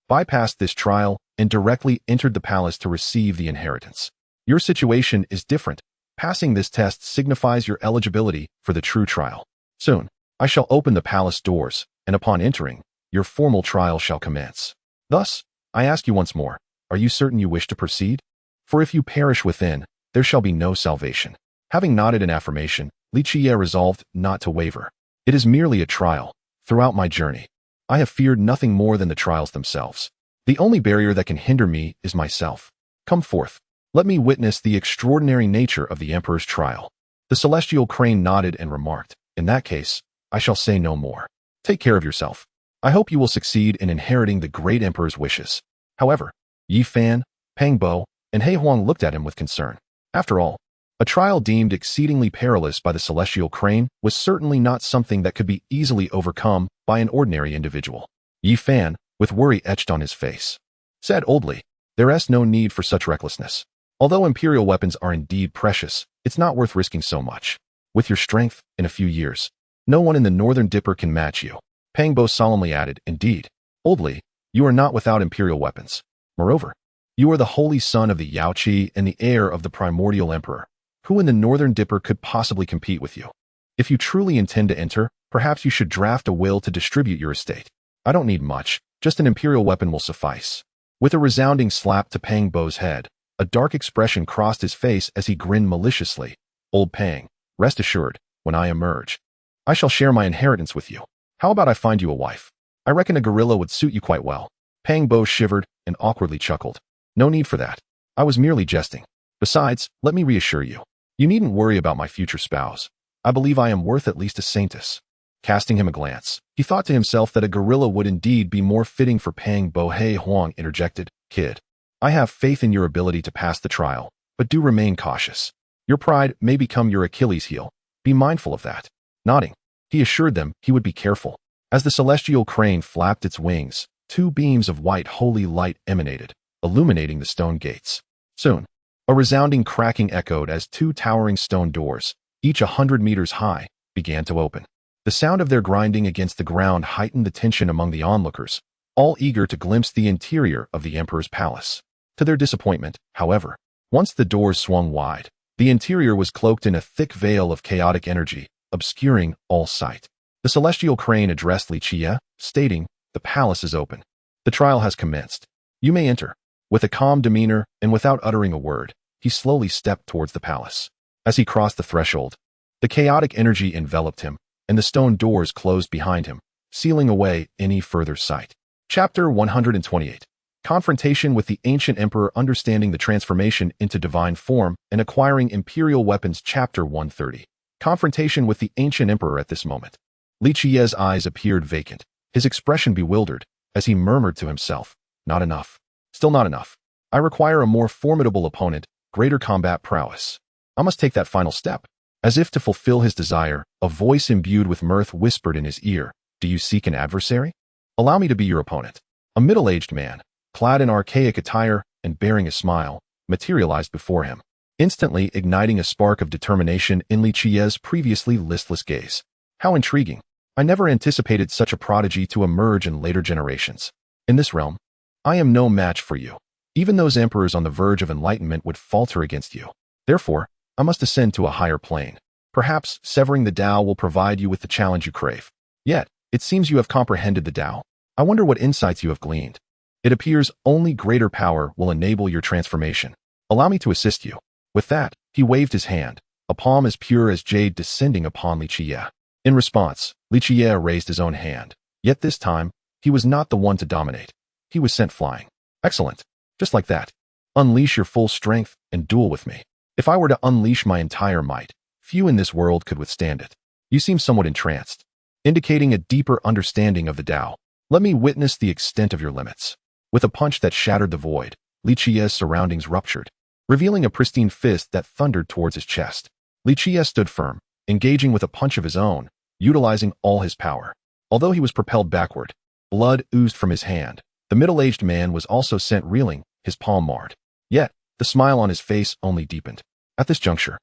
bypassed this trial and directly entered the palace to receive the inheritance. Your situation is different. Passing this test signifies your eligibility for the true trial. Soon, I shall open the palace doors, and upon entering, your formal trial shall commence. Thus, I ask you once more, are you certain you wish to proceed? For if you perish within, there shall be no salvation. Having nodded in affirmation, Li Qiyeh resolved not to waver. It is merely a trial. Throughout my journey, I have feared nothing more than the trials themselves. The only barrier that can hinder me is myself. Come forth. Let me witness the extraordinary nature of the emperor's trial. The celestial crane nodded and remarked, "In that case, I shall say no more. Take care of yourself. I hope you will succeed in inheriting the great emperor's wishes." However, Yi Fan, Pang Bo, and He Huang looked at him with concern. After all, a trial deemed exceedingly perilous by the celestial crane was certainly not something that could be easily overcome by an ordinary individual. Yi Fan, with worry etched on his face, said oldly, "There is no need for such recklessness. Although imperial weapons are indeed precious, it's not worth risking so much. With your strength, in a few years, no one in the Northern Dipper can match you." Pang Bo solemnly added, "Indeed, oldly, you are not without imperial weapons. Moreover, you are the holy son of the Yao Qi and the heir of the primordial emperor. Who in the Northern Dipper could possibly compete with you? If you truly intend to enter, perhaps you should draft a will to distribute your estate. I don't need much, just an imperial weapon will suffice." With a resounding slap to Pang Bo's head, a dark expression crossed his face as he grinned maliciously. "Old Pang, rest assured, when I emerge, I shall share my inheritance with you. How about I find you a wife? I reckon a gorilla would suit you quite well." Pang Bo shivered and awkwardly chuckled. "No need for that. I was merely jesting. Besides, let me reassure you. You needn't worry about my future spouse. I believe I am worth at least a saintess." Casting him a glance, he thought to himself that a gorilla would indeed be more fitting for Pang Bo. He Huang interjected, "Kid, I have faith in your ability to pass the trial, but do remain cautious. Your pride may become your Achilles heel. Be mindful of that." Nodding, he assured them he would be careful. As the celestial crane flapped its wings, two beams of white holy light emanated, illuminating the stone gates. Soon, a resounding cracking echoed as two towering stone doors, each 100 meters high, began to open. The sound of their grinding against the ground heightened the tension among the onlookers, all eager to glimpse the interior of the emperor's palace. To their disappointment, however, once the doors swung wide, the interior was cloaked in a thick veil of chaotic energy, obscuring all sight. The celestial crane addressed Li Qiyeh, stating, "The palace is open. The trial has commenced. You may enter." With a calm demeanor and without uttering a word, he slowly stepped towards the palace. As he crossed the threshold, the chaotic energy enveloped him, and the stone doors closed behind him, sealing away any further sight. Chapter 128. Confrontation with the Ancient Emperor, understanding the transformation into divine form and acquiring imperial weapons. Chapter 130. Confrontation with the Ancient Emperor. At this moment, Li Qiyeh's eyes appeared vacant, his expression bewildered, as he murmured to himself, "Not enough. Still not enough. I require a more formidable opponent, greater combat prowess. I must take that final step." As if to fulfill his desire, a voice imbued with mirth whispered in his ear, "Do you seek an adversary? Allow me to be your opponent." A middle-aged man, clad in archaic attire and bearing a smile, materialized before him, instantly igniting a spark of determination in Li Qiyeh's previously listless gaze. How intriguing. I never anticipated such a prodigy to emerge in later generations. In this realm, I am no match for you. Even those emperors on the verge of enlightenment would falter against you. Therefore, I must ascend to a higher plane. Perhaps severing the Tao will provide you with the challenge you crave. Yet, it seems you have comprehended the Tao. I wonder what insights you have gleaned. It appears only greater power will enable your transformation. Allow me to assist you. With that, he waved his hand, a palm as pure as jade descending upon Li Qiyeh. In response, Li Qiyeh raised his own hand. Yet this time, he was not the one to dominate. He was sent flying. Excellent. Just like that. Unleash your full strength and duel with me. If I were to unleash my entire might, few in this world could withstand it. You seem somewhat entranced, indicating a deeper understanding of the Tao. Let me witness the extent of your limits. With a punch that shattered the void, Li Qiyeh's surroundings ruptured, revealing a pristine fist that thundered towards his chest. Li Qiyeh stood firm, engaging with a punch of his own, utilizing all his power. Although he was propelled backward, blood oozed from his hand. The middle-aged man was also sent reeling, his palm marred. Yet, the smile on his face only deepened. At this juncture,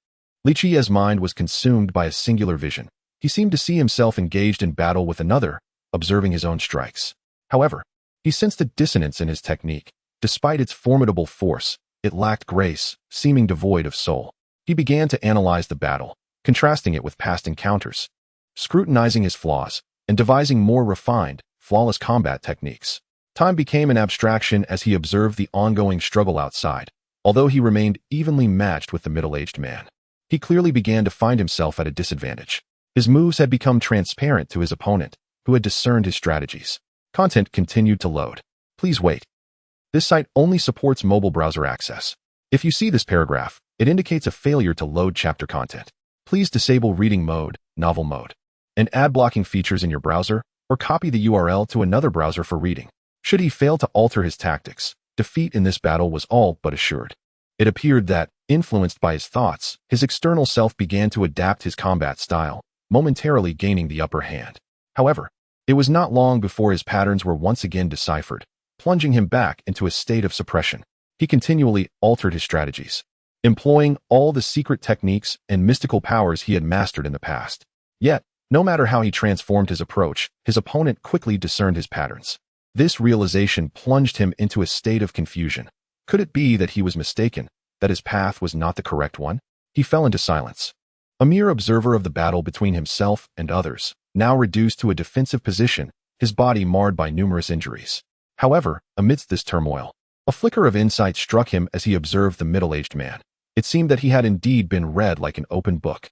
Li Qiyeh's mind was consumed by a singular vision. He seemed to see himself engaged in battle with another, observing his own strikes. However, he sensed a dissonance in his technique. Despite its formidable force, it lacked grace, seeming devoid of soul. He began to analyze the battle, contrasting it with past encounters, scrutinizing his flaws, and devising more refined, flawless combat techniques. Time became an abstraction as he observed the ongoing struggle outside. Although he remained evenly matched with the middle-aged man, he clearly began to find himself at a disadvantage. His moves had become transparent to his opponent, who had discerned his strategies. Content continued to load. Please wait. This site only supports mobile browser access. If you see this paragraph, it indicates a failure to load chapter content. Please disable reading mode, novel mode, and ad blocking features in your browser, or copy the URL to another browser for reading. Should he fail to alter his tactics, defeat in this battle was all but assured. It appeared that, influenced by his thoughts, his external self began to adapt his combat style, momentarily gaining the upper hand. However, it was not long before his patterns were once again deciphered, plunging him back into a state of suppression. He continually altered his strategies, employing all the secret techniques and mystical powers he had mastered in the past. Yet, no matter how he transformed his approach, his opponent quickly discerned his patterns. This realization plunged him into a state of confusion. Could it be that he was mistaken, that his path was not the correct one? He fell into silence, a mere observer of the battle between himself and others, now reduced to a defensive position, his body marred by numerous injuries. However, amidst this turmoil, a flicker of insight struck him as he observed the middle-aged man. It seemed that he had indeed been read like an open book.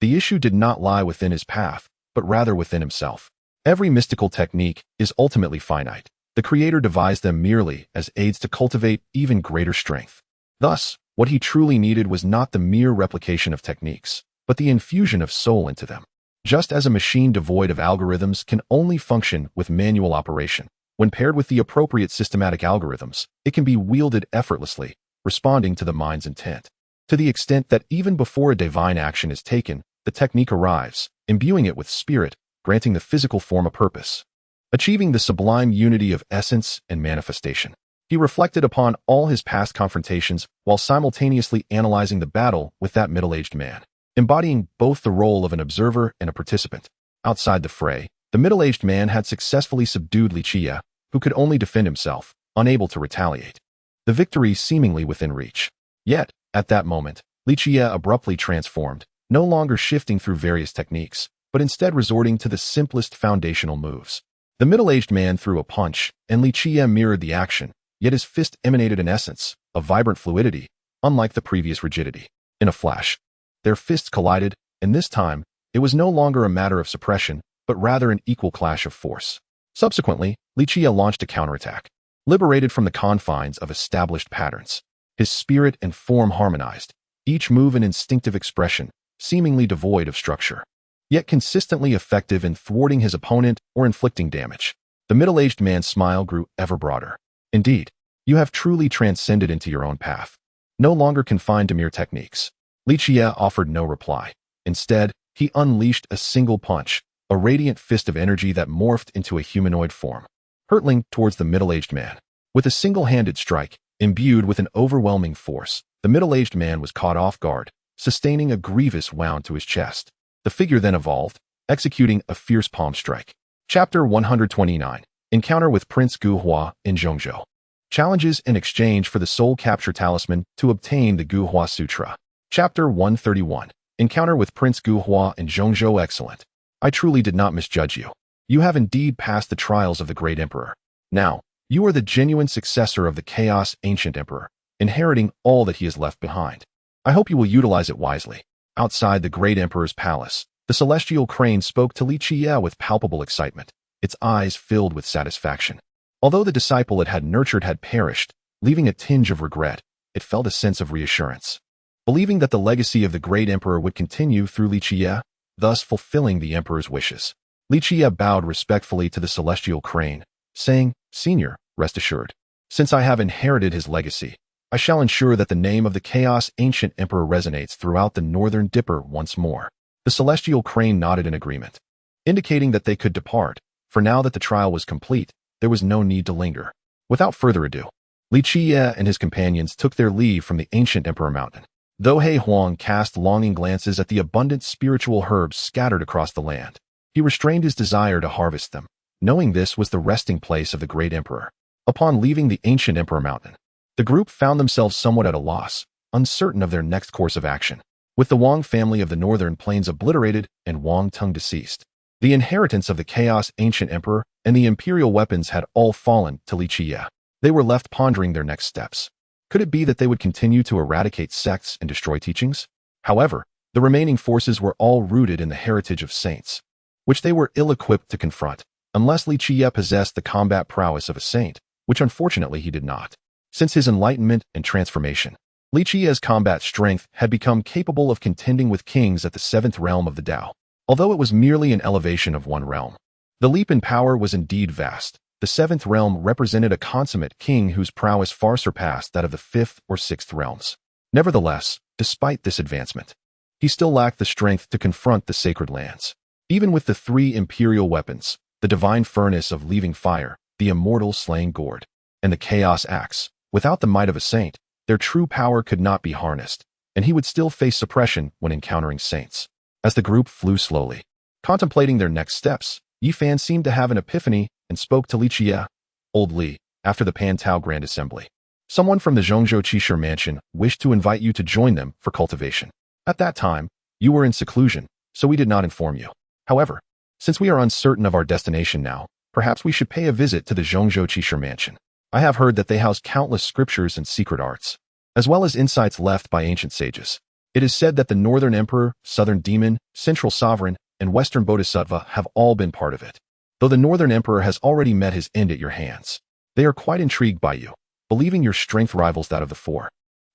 The issue did not lie within his path, but rather within himself. Every mystical technique is ultimately finite. The Creator devised them merely as aids to cultivate even greater strength. Thus, what he truly needed was not the mere replication of techniques, but the infusion of soul into them. Just as a machine devoid of algorithms can only function with manual operation, when paired with the appropriate systematic algorithms, it can be wielded effortlessly, responding to the mind's intent. To the extent that even before a divine action is taken, the technique arrives, imbuing it with spirit, granting the physical form a purpose, achieving the sublime unity of essence and manifestation. He reflected upon all his past confrontations while simultaneously analyzing the battle with that middle-aged man, embodying both the role of an observer and a participant. Outside the fray, the middle-aged man had successfully subdued Li Qiyeh, who could only defend himself, unable to retaliate. The victory seemingly within reach. Yet, at that moment, Li Qiyeh abruptly transformed, no longer shifting through various techniques, but instead resorting to the simplest foundational moves. The middle-aged man threw a punch, and Li Qiyeh mirrored the action, yet his fist emanated an essence, a vibrant fluidity, unlike the previous rigidity. In a flash, their fists collided, and this time, it was no longer a matter of suppression, but rather an equal clash of force. Subsequently, Li Qiyeh launched a counterattack, liberated from the confines of established patterns. His spirit and form harmonized, each move an instinctive expression, seemingly devoid of structure, yet consistently effective in thwarting his opponent or inflicting damage. The middle-aged man's smile grew ever broader. Indeed, you have truly transcended into your own path, no longer confined to mere techniques. Li Qiyeh offered no reply. Instead, he unleashed a single punch, a radiant fist of energy that morphed into a humanoid form, hurtling towards the middle-aged man. With a single-handed strike, imbued with an overwhelming force, the middle-aged man was caught off guard, sustaining a grievous wound to his chest. The figure then evolved, executing a fierce palm strike. Chapter 129. Encounter with Prince Gu Hua in Zhongzhou. Challenges in exchange for the soul capture talisman to obtain the Gu Hua Sutra. Chapter 131. Encounter with Prince Gu Hua in Zhongzhou. Excellent. I truly did not misjudge you. You have indeed passed the trials of the great emperor. Now, you are the genuine successor of the Chaos Ancient Emperor, inheriting all that he has left behind. I hope you will utilize it wisely. Outside the great emperor's palace, the celestial crane spoke to Li Qiyeh with palpable excitement, its eyes filled with satisfaction. Although the disciple it had nurtured had perished, leaving a tinge of regret, it felt a sense of reassurance. Believing that the legacy of the great emperor would continue through Li Qiyeh, thus fulfilling the emperor's wishes. Li Qiyeh bowed respectfully to the celestial crane, saying, "Senior, rest assured. Since I have inherited his legacy, I shall ensure that the name of the Chaos Ancient Emperor resonates throughout the Northern Dipper once more." The celestial crane nodded in agreement, indicating that they could depart, for now that the trial was complete, there was no need to linger. Without further ado, Li Qiyeh and his companions took their leave from the ancient Emperor Mountain. Though He Huang cast longing glances at the abundant spiritual herbs scattered across the land, he restrained his desire to harvest them, knowing this was the resting place of the great emperor. Upon leaving the ancient Emperor Mountain, the group found themselves somewhat at a loss, uncertain of their next course of action. With the Wang family of the northern plains obliterated and Wang Tung deceased, the inheritance of the Chaos Ancient Emperor and the imperial weapons had all fallen to Li Qiyeh. They were left pondering their next steps. Could it be that they would continue to eradicate sects and destroy teachings? However, the remaining forces were all rooted in the heritage of saints, which they were ill-equipped to confront, unless Li Qiyeh possessed the combat prowess of a saint, which unfortunately he did not. Since his enlightenment and transformation, Li Qiyeh's combat strength had become capable of contending with kings at the seventh realm of the Tao. Although it was merely an elevation of one realm, the leap in power was indeed vast. The seventh realm represented a consummate king whose prowess far surpassed that of the fifth or sixth realms. Nevertheless, despite this advancement, he still lacked the strength to confront the sacred lands. Even with the three imperial weapons, the divine furnace of leaving fire, the immortal slaying gourd, and the chaos axe, without the might of a saint, their true power could not be harnessed, and he would still face suppression when encountering saints. As the group flew slowly, contemplating their next steps, Yi Fan seemed to have an epiphany and spoke to Li Qiyeh. "Old Li, after the Pan Tao Grand Assembly, someone from the Zhongzhou Qishir Mansion wished to invite you to join them for cultivation. At that time, you were in seclusion, so we did not inform you. However, since we are uncertain of our destination now, perhaps we should pay a visit to the Zhongzhou Qishir Mansion. I have heard that they house countless scriptures and secret arts, as well as insights left by ancient sages. It is said that the Northern Emperor, Southern Demon, Central Sovereign, and Western Bodhisattva have all been part of it. Though the Northern Emperor has already met his end at your hands, they are quite intrigued by you, believing your strength rivals that of the four.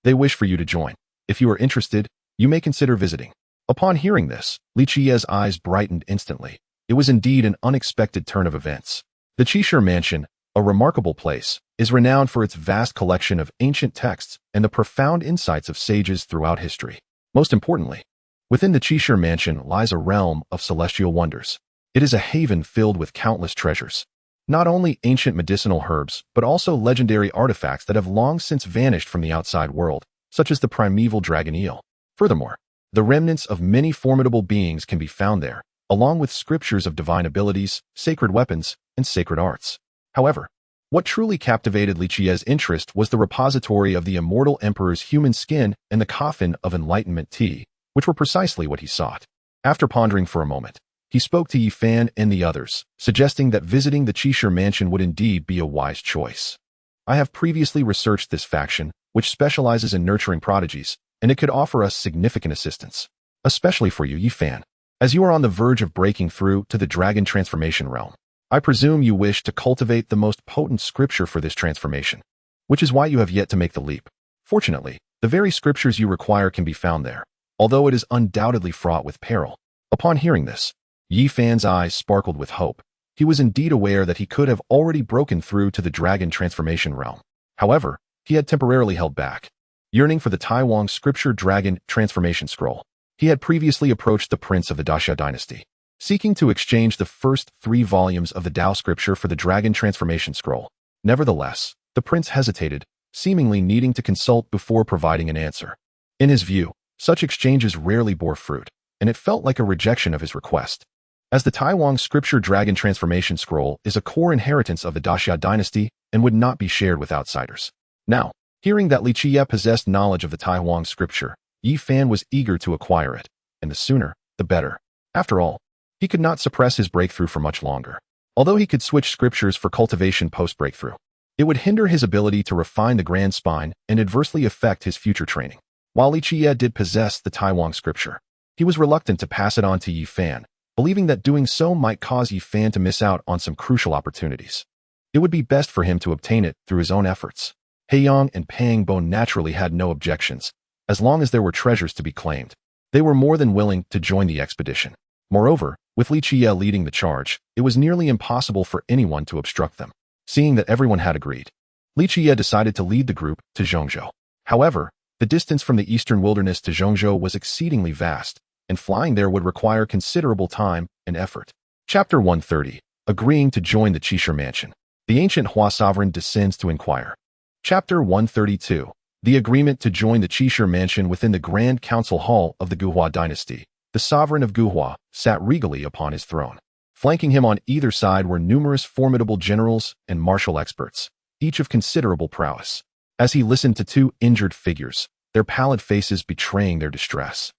They wish for you to join. If you are interested, you may consider visiting." Upon hearing this, Li Qiyeh's eyes brightened instantly. It was indeed an unexpected turn of events. The Qishir Mansion, a remarkable place, is renowned for its vast collection of ancient texts and the profound insights of sages throughout history. Most importantly, within the Qishir Mansion lies a realm of celestial wonders. It is a haven filled with countless treasures. Not only ancient medicinal herbs, but also legendary artifacts that have long since vanished from the outside world, such as the primeval dragon eel. Furthermore, the remnants of many formidable beings can be found there, along with scriptures of divine abilities, sacred weapons, and sacred arts. However, what truly captivated Li Qiyeh's interest was the repository of the immortal emperor's human skin and the coffin of enlightenment tea, which were precisely what he sought. After pondering for a moment, he spoke to Yi Fan and the others, suggesting that visiting the Qishir Mansion would indeed be a wise choice. "I have previously researched this faction, which specializes in nurturing prodigies, and it could offer us significant assistance. Especially for you, Yi Fan, as you are on the verge of breaking through to the dragon transformation realm. I presume you wish to cultivate the most potent scripture for this transformation, which is why you have yet to make the leap. Fortunately, the very scriptures you require can be found there, although it is undoubtedly fraught with peril." Upon hearing this, Yi Fan's eyes sparkled with hope. He was indeed aware that he could have already broken through to the dragon transformation realm. However, he had temporarily held back. Yearning for the Taiwan scripture dragon transformation scroll, he had previously approached the prince of the Daxia dynasty, seeking to exchange the first 3 volumes of the Tao scripture for the dragon transformation scroll. Nevertheless, the prince hesitated, seemingly needing to consult before providing an answer. In his view, such exchanges rarely bore fruit, and it felt like a rejection of his request. As the Taiwan scripture dragon transformation scroll is a core inheritance of the Daxia dynasty and would not be shared with outsiders. Now, hearing that Li Qiyeh possessed knowledge of the Taiwan scripture, Yi Fan was eager to acquire it, and the sooner, the better. After all, he could not suppress his breakthrough for much longer. Although he could switch scriptures for cultivation post-breakthrough, it would hinder his ability to refine the grand spine and adversely affect his future training. While Li Qiyeh did possess the Taiwan scripture, he was reluctant to pass it on to Yi Fan, believing that doing so might cause Yi Fan to miss out on some crucial opportunities. It would be best for him to obtain it through his own efforts. Heiyang and Pang Bo naturally had no objections, as long as there were treasures to be claimed. They were more than willing to join the expedition. Moreover, with Li Qiyeh leading the charge, it was nearly impossible for anyone to obstruct them. Seeing that everyone had agreed, Li Qiyeh decided to lead the group to Zhongzhou. However, the distance from the eastern wilderness to Zhongzhou was exceedingly vast, and flying there would require considerable time and effort. Chapter 130. Agreeing to join the Qishir Mansion. The ancient Hua sovereign descends to inquire. Chapter 132. The agreement to join the Qishir Mansion within the Grand Council Hall of the Guhua dynasty. The sovereign of Guhua sat regally upon his throne. Flanking him on either side were numerous formidable generals and martial experts, each of considerable prowess. As he listened to 2 injured figures, their pallid faces betraying their distress,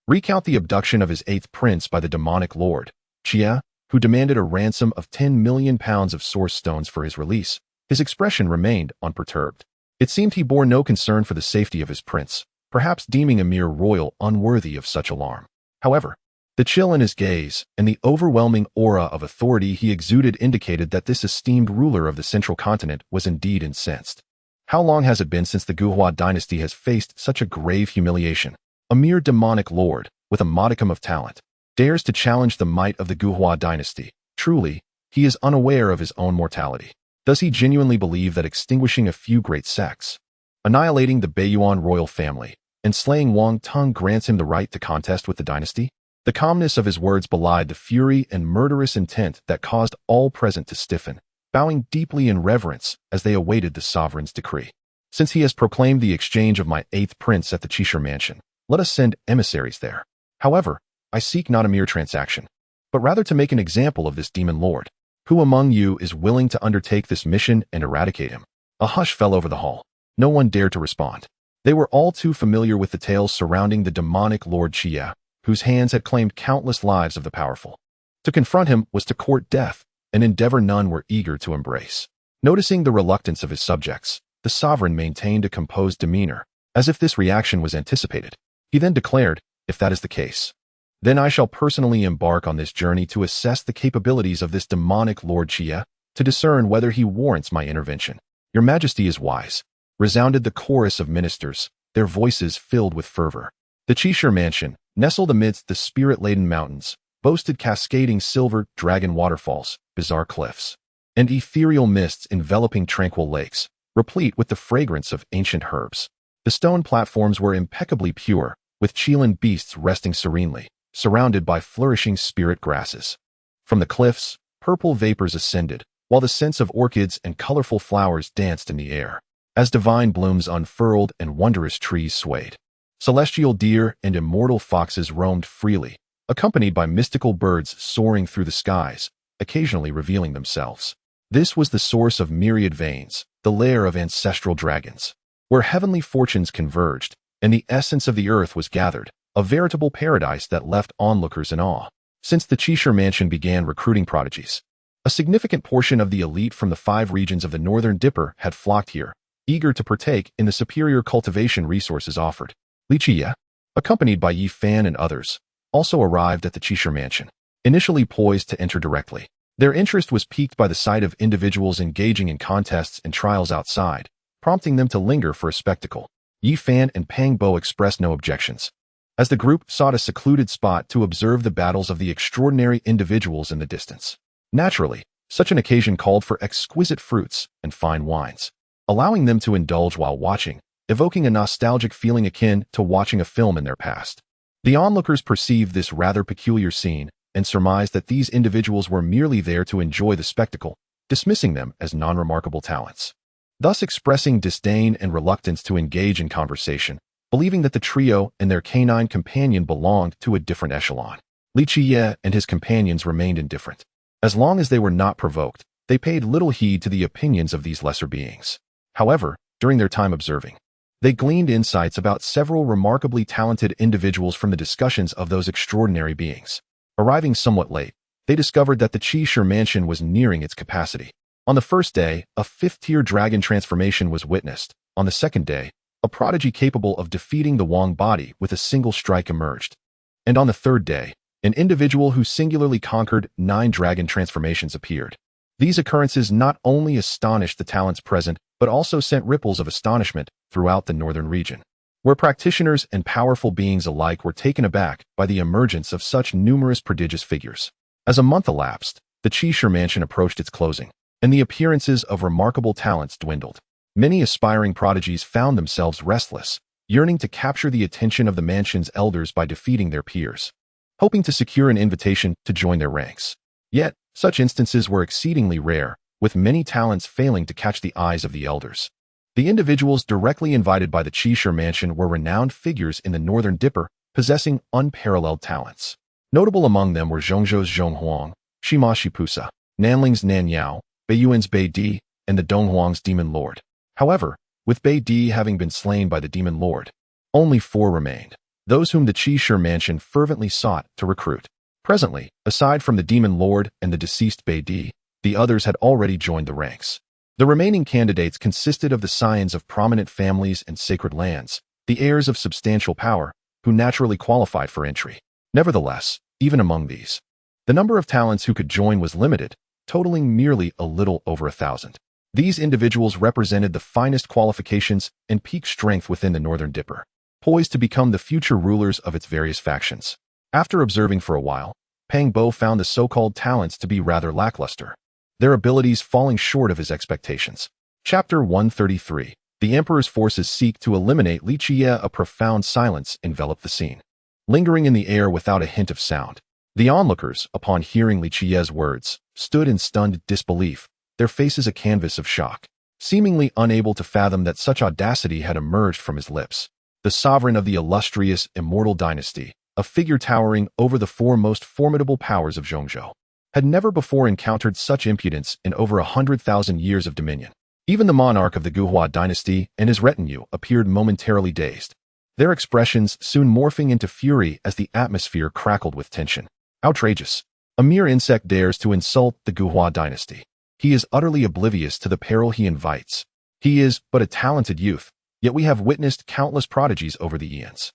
recount the abduction of his 8th prince by the demonic lord, Qiyeh, who demanded a ransom of 10 million pounds of source stones for his release, his expression remained unperturbed. It seemed he bore no concern for the safety of his prince, perhaps deeming a mere royal unworthy of such alarm. However, the chill in his gaze and the overwhelming aura of authority he exuded indicated that this esteemed ruler of the central continent was indeed incensed. How long has it been since the Guhua dynasty has faced such a grave humiliation? A mere demonic lord, with a modicum of talent, dares to challenge the might of the Guhua dynasty. Truly, he is unaware of his own mortality. Does he genuinely believe that extinguishing a few great sects, annihilating the Beiyuan royal family, and slaying Wang Tung grants him the right to contest with the dynasty? The calmness of his words belied the fury and murderous intent that caused all present to stiffen, bowing deeply in reverence as they awaited the sovereign's decree. Since he has proclaimed the exchange of my 8th prince at the Qishir Mansion, let us send emissaries there. However, I seek not a mere transaction, but rather to make an example of this demon lord. Who among you is willing to undertake this mission and eradicate him? A hush fell over the hall. No one dared to respond. They were all too familiar with the tales surrounding the demonic Lord Qiyeh, whose hands had claimed countless lives of the powerful. To confront him was to court death, an endeavor none were eager to embrace. Noticing the reluctance of his subjects, the sovereign maintained a composed demeanor, as if this reaction was anticipated. He then declared, if that is the case, then I shall personally embark on this journey to assess the capabilities of this demonic Lord Qiyeh, to discern whether he warrants my intervention. Your Majesty is wise, resounded the chorus of ministers, their voices filled with fervor. The Qishir Mansion, nestled amidst the spirit-laden mountains, boasted cascading silver dragon waterfalls, bizarre cliffs, and ethereal mists enveloping tranquil lakes, replete with the fragrance of ancient herbs. The stone platforms were impeccably pure, with Qilin beasts resting serenely, surrounded by flourishing spirit grasses. From the cliffs, purple vapors ascended, while the scents of orchids and colorful flowers danced in the air, as divine blooms unfurled and wondrous trees swayed. Celestial deer and immortal foxes roamed freely, accompanied by mystical birds soaring through the skies, occasionally revealing themselves. This was the source of myriad veins, the lair of ancestral dragons, where heavenly fortunes converged, and the essence of the earth was gathered, a veritable paradise that left onlookers in awe. Since the Qishir Mansion began recruiting prodigies, a significant portion of the elite from the 5 regions of the Northern Dipper had flocked here, eager to partake in the superior cultivation resources offered. Li Qiyeh, accompanied by Yi Fan and others, also arrived at the Qishir Mansion, initially poised to enter directly. Their interest was piqued by the sight of individuals engaging in contests and trials outside, prompting them to linger for a spectacle. Yi Fan and Pang Bo expressed no objections, as the group sought a secluded spot to observe the battles of the extraordinary individuals in the distance. Naturally, Such an occasion called for exquisite fruits and fine wines, allowing them to indulge while watching, evoking a nostalgic feeling akin to watching a film in their past. The onlookers perceived this rather peculiar scene and surmised that these individuals were merely there to enjoy the spectacle, dismissing them as non-remarkable talents, thus expressing disdain and reluctance to engage in conversation, believing that the trio and their canine companion belonged to a different echelon. Li Qiyeh and his companions remained indifferent. As long as they were not provoked, they paid little heed to the opinions of these lesser beings. However, during their time observing, they gleaned insights about several remarkably talented individuals from the discussions of those extraordinary beings. Arriving somewhat late, they discovered that the Qiyeh mansion was nearing its capacity. On the first day, a fifth-tier dragon transformation was witnessed. On the second day, a prodigy capable of defeating the Wang body with a single strike emerged. And on the third day, an individual who singularly conquered 9 dragon transformations appeared. These occurrences not only astonished the talents present, but also sent ripples of astonishment throughout the northern region, where practitioners and powerful beings alike were taken aback by the emergence of such numerous prodigious figures. As a month elapsed, the Qiyeh mansion approached its closing, and the appearances of remarkable talents dwindled. Many aspiring prodigies found themselves restless, yearning to capture the attention of the mansion's elders by defeating their peers, hoping to secure an invitation to join their ranks. Yet, such instances were exceedingly rare, with many talents failing to catch the eyes of the elders. The individuals directly invited by the Qiyeh mansion were renowned figures in the Northern Dipper, possessing unparalleled talents. Notable among them were Zhongzhou's Zhong Huang, Shimashi Pusa, Nanling's Nan Yao, Beiyuan's Bei Di, and the Donghuang's Demon Lord. However, with Bei Di having been slain by the Demon Lord, only 4 remained, those whom the Qiyeh mansion fervently sought to recruit. Presently, aside from the Demon Lord and the deceased Bei Di, the others had already joined the ranks. The remaining candidates consisted of the scions of prominent families and sacred lands, the heirs of substantial power, who naturally qualified for entry. Nevertheless, even among these, the number of talents who could join was limited, totaling merely a little over 1,000. These individuals represented the finest qualifications and peak strength within the Northern Dipper, poised to become the future rulers of its various factions. After observing for a while, Pang Bo found the so-called talents to be rather lackluster, their abilities falling short of his expectations. Chapter 133. The Emperor's forces seek to eliminate Li Qiyeh. A profound silence enveloped the scene, lingering in the air without a hint of sound. The onlookers, upon hearing Li Qiyeh's words, stood in stunned disbelief, their faces a canvas of shock, seemingly unable to fathom that such audacity had emerged from his lips. The sovereign of the illustrious immortal dynasty, a figure towering over the 4 most formidable powers of Zhongzhou, had never before encountered such impudence in over 100,000 years of dominion. Even the monarch of the Guhua dynasty and his retinue appeared momentarily dazed, their expressions soon morphing into fury as the atmosphere crackled with tension. Outrageous! A mere insect dares to insult the Guhua dynasty. He is utterly oblivious to the peril he invites. He is but a talented youth, yet we have witnessed countless prodigies over the eons.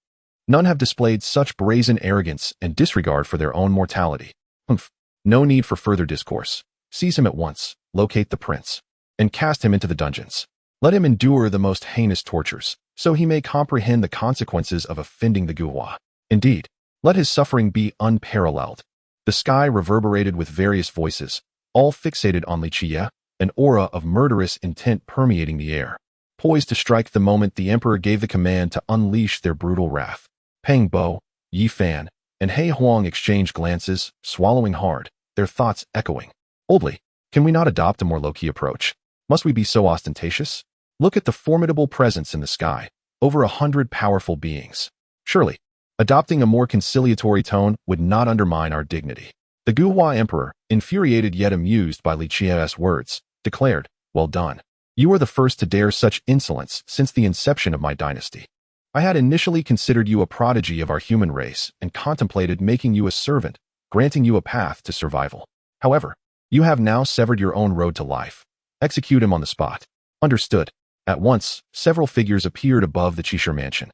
None have displayed such brazen arrogance and disregard for their own mortality. Humph! No need for further discourse. Seize him at once, locate the prince, and cast him into the dungeons. Let him endure the most heinous tortures, so he may comprehend the consequences of offending the Guhua. Indeed, let his suffering be unparalleled. The sky reverberated with various voices, all fixated on Li Qiyeh, an aura of murderous intent permeating the air. Poised to strike the moment the emperor gave the command to unleash their brutal wrath. Pang Bo, Yi Fan, and He Huang exchanged glances, swallowing hard, their thoughts echoing. Oldly, can we not adopt a more low-key approach? Must we be so ostentatious? Look at the formidable presence in the sky, over 100 powerful beings. Surely, adopting a more conciliatory tone would not undermine our dignity. The Guhua emperor, infuriated yet amused by Li Qiyeh's words, declared, "Well done. You are the first to dare such insolence since the inception of my dynasty. I had initially considered you a prodigy of our human race and contemplated making you a servant, granting you a path to survival. However, you have now severed your own road to life. Execute him on the spot." Understood. At once, several figures appeared above the Qiyeh mansion,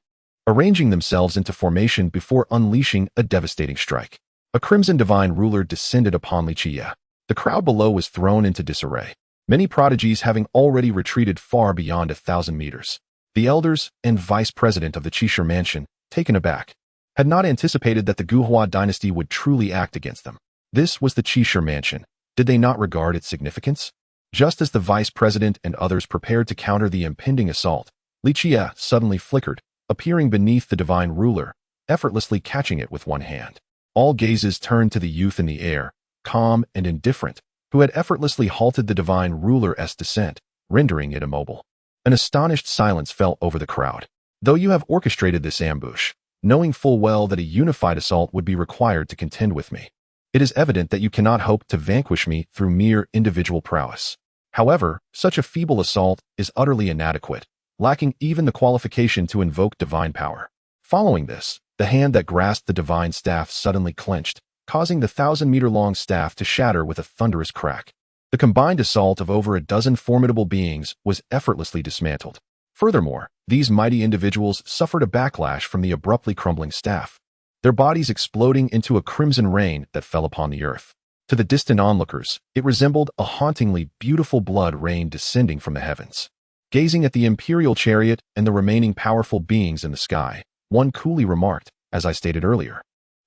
arranging themselves into formation before unleashing a devastating strike. A crimson divine ruler descended upon Li Qiyeh. The crowd below was thrown into disarray, many prodigies having already retreated far beyond 1,000 meters. The elders and vice president of the Qiyeh mansion, taken aback, had not anticipated that the Guhua dynasty would truly act against them. This was the Qiyeh mansion, Did they not regard its significance? Just as the vice president and others prepared to counter the impending assault, Li Qiyeh suddenly flickered, appearing beneath the divine ruler, effortlessly catching it with one hand. All gazes turned to the youth in the air, calm and indifferent, who had effortlessly halted the divine ruler's descent, rendering it immobile. An astonished silence fell over the crowd. Though you have orchestrated this ambush, knowing full well that a unified assault would be required to contend with me, it is evident that you cannot hope to vanquish me through mere individual prowess. However, such a feeble assault is utterly inadequate, lacking even the qualification to invoke divine power. Following this, the hand that grasped the divine staff suddenly clenched, causing the 1,000-meter-long staff to shatter with a thunderous crack. The combined assault of over a dozen formidable beings was effortlessly dismantled. Furthermore, these mighty individuals suffered a backlash from the abruptly crumbling staff, their bodies exploding into a crimson rain that fell upon the earth. To the distant onlookers, it resembled a hauntingly beautiful blood rain descending from the heavens. Gazing at the imperial chariot and the remaining powerful beings in the sky, one coolly remarked, as I stated earlier,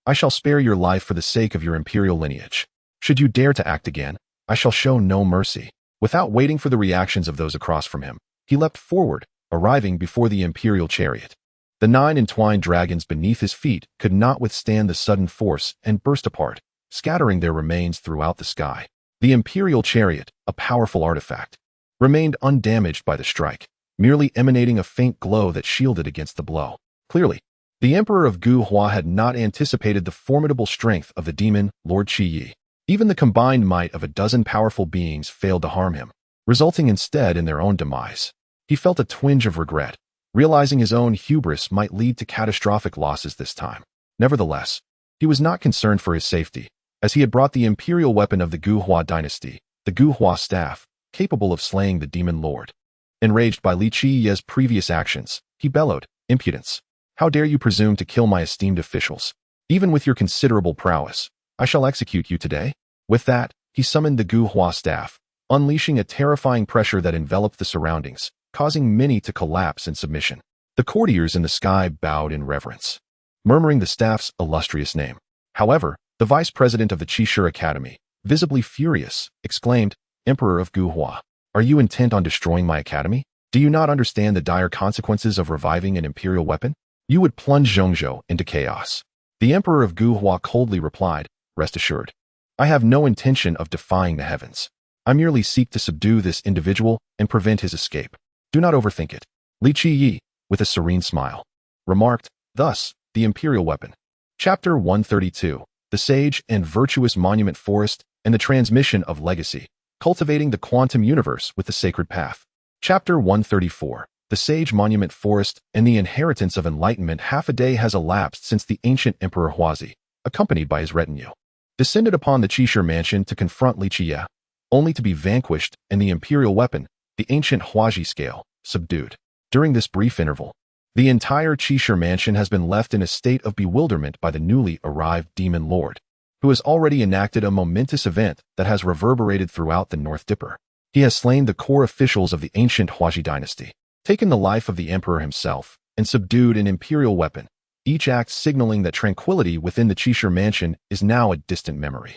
I shall spare your life for the sake of your imperial lineage. Should you dare to act again, I shall show no mercy. Without waiting for the reactions of those across from him, he leapt forward, arriving before the imperial chariot. The 9 entwined dragons beneath his feet could not withstand the sudden force and burst apart, scattering their remains throughout the sky. The imperial chariot, a powerful artifact, remained undamaged by the strike, merely emanating a faint glow that shielded against the blow. Clearly, the Emperor of Guhua had not anticipated the formidable strength of the demon, Lord Qiyeh. Even the combined might of a dozen powerful beings failed to harm him, resulting instead in their own demise. He felt a twinge of regret, realizing his own hubris might lead to catastrophic losses this time. Nevertheless, he was not concerned for his safety, as he had brought the imperial weapon of the Guhua dynasty, the Guhua staff, capable of slaying the demon lord. Enraged by Li Qiyeh's previous actions, he bellowed, Impudence! How dare you presume to kill my esteemed officials? Even with your considerable prowess, I shall execute you today. With that, he summoned the Guhua staff, unleashing a terrifying pressure that enveloped the surroundings, causing many to collapse in submission. The courtiers in the sky bowed in reverence, murmuring the staff's illustrious name. However, the vice president of the Qishur Academy, visibly furious, exclaimed, Emperor of Guhua, are you intent on destroying my academy? Do you not understand the dire consequences of reviving an imperial weapon? You would plunge Zhongzhou into chaos. The Emperor of Guhua coldly replied, Rest assured, I have no intention of defying the heavens. I merely seek to subdue this individual and prevent his escape. Do not overthink it. Li Qiyeh, with a serene smile, remarked, Thus, the imperial weapon. Chapter 132, The Sage and Virtuous Monument Forest and the Transmission of Legacy, Cultivating the Quantum Universe with the Sacred Path. Chapter 134, The Sage Monument Forest and the Inheritance of Enlightenment. Half a day has elapsed since the ancient Emperor Huazi, accompanied by his retinue, descended upon the Qishur mansion to confront Li Qiyeh, only to be vanquished and the imperial weapon, the ancient Huazi scale, subdued. During this brief interval, the entire Qishur mansion has been left in a state of bewilderment by the newly arrived demon lord, who has already enacted a momentous event that has reverberated throughout the North Dipper. He has slain the core officials of the ancient Huazi dynasty, taken the life of the emperor himself, and subdued an imperial weapon, each act signaling that tranquility within the Qishur mansion is now a distant memory.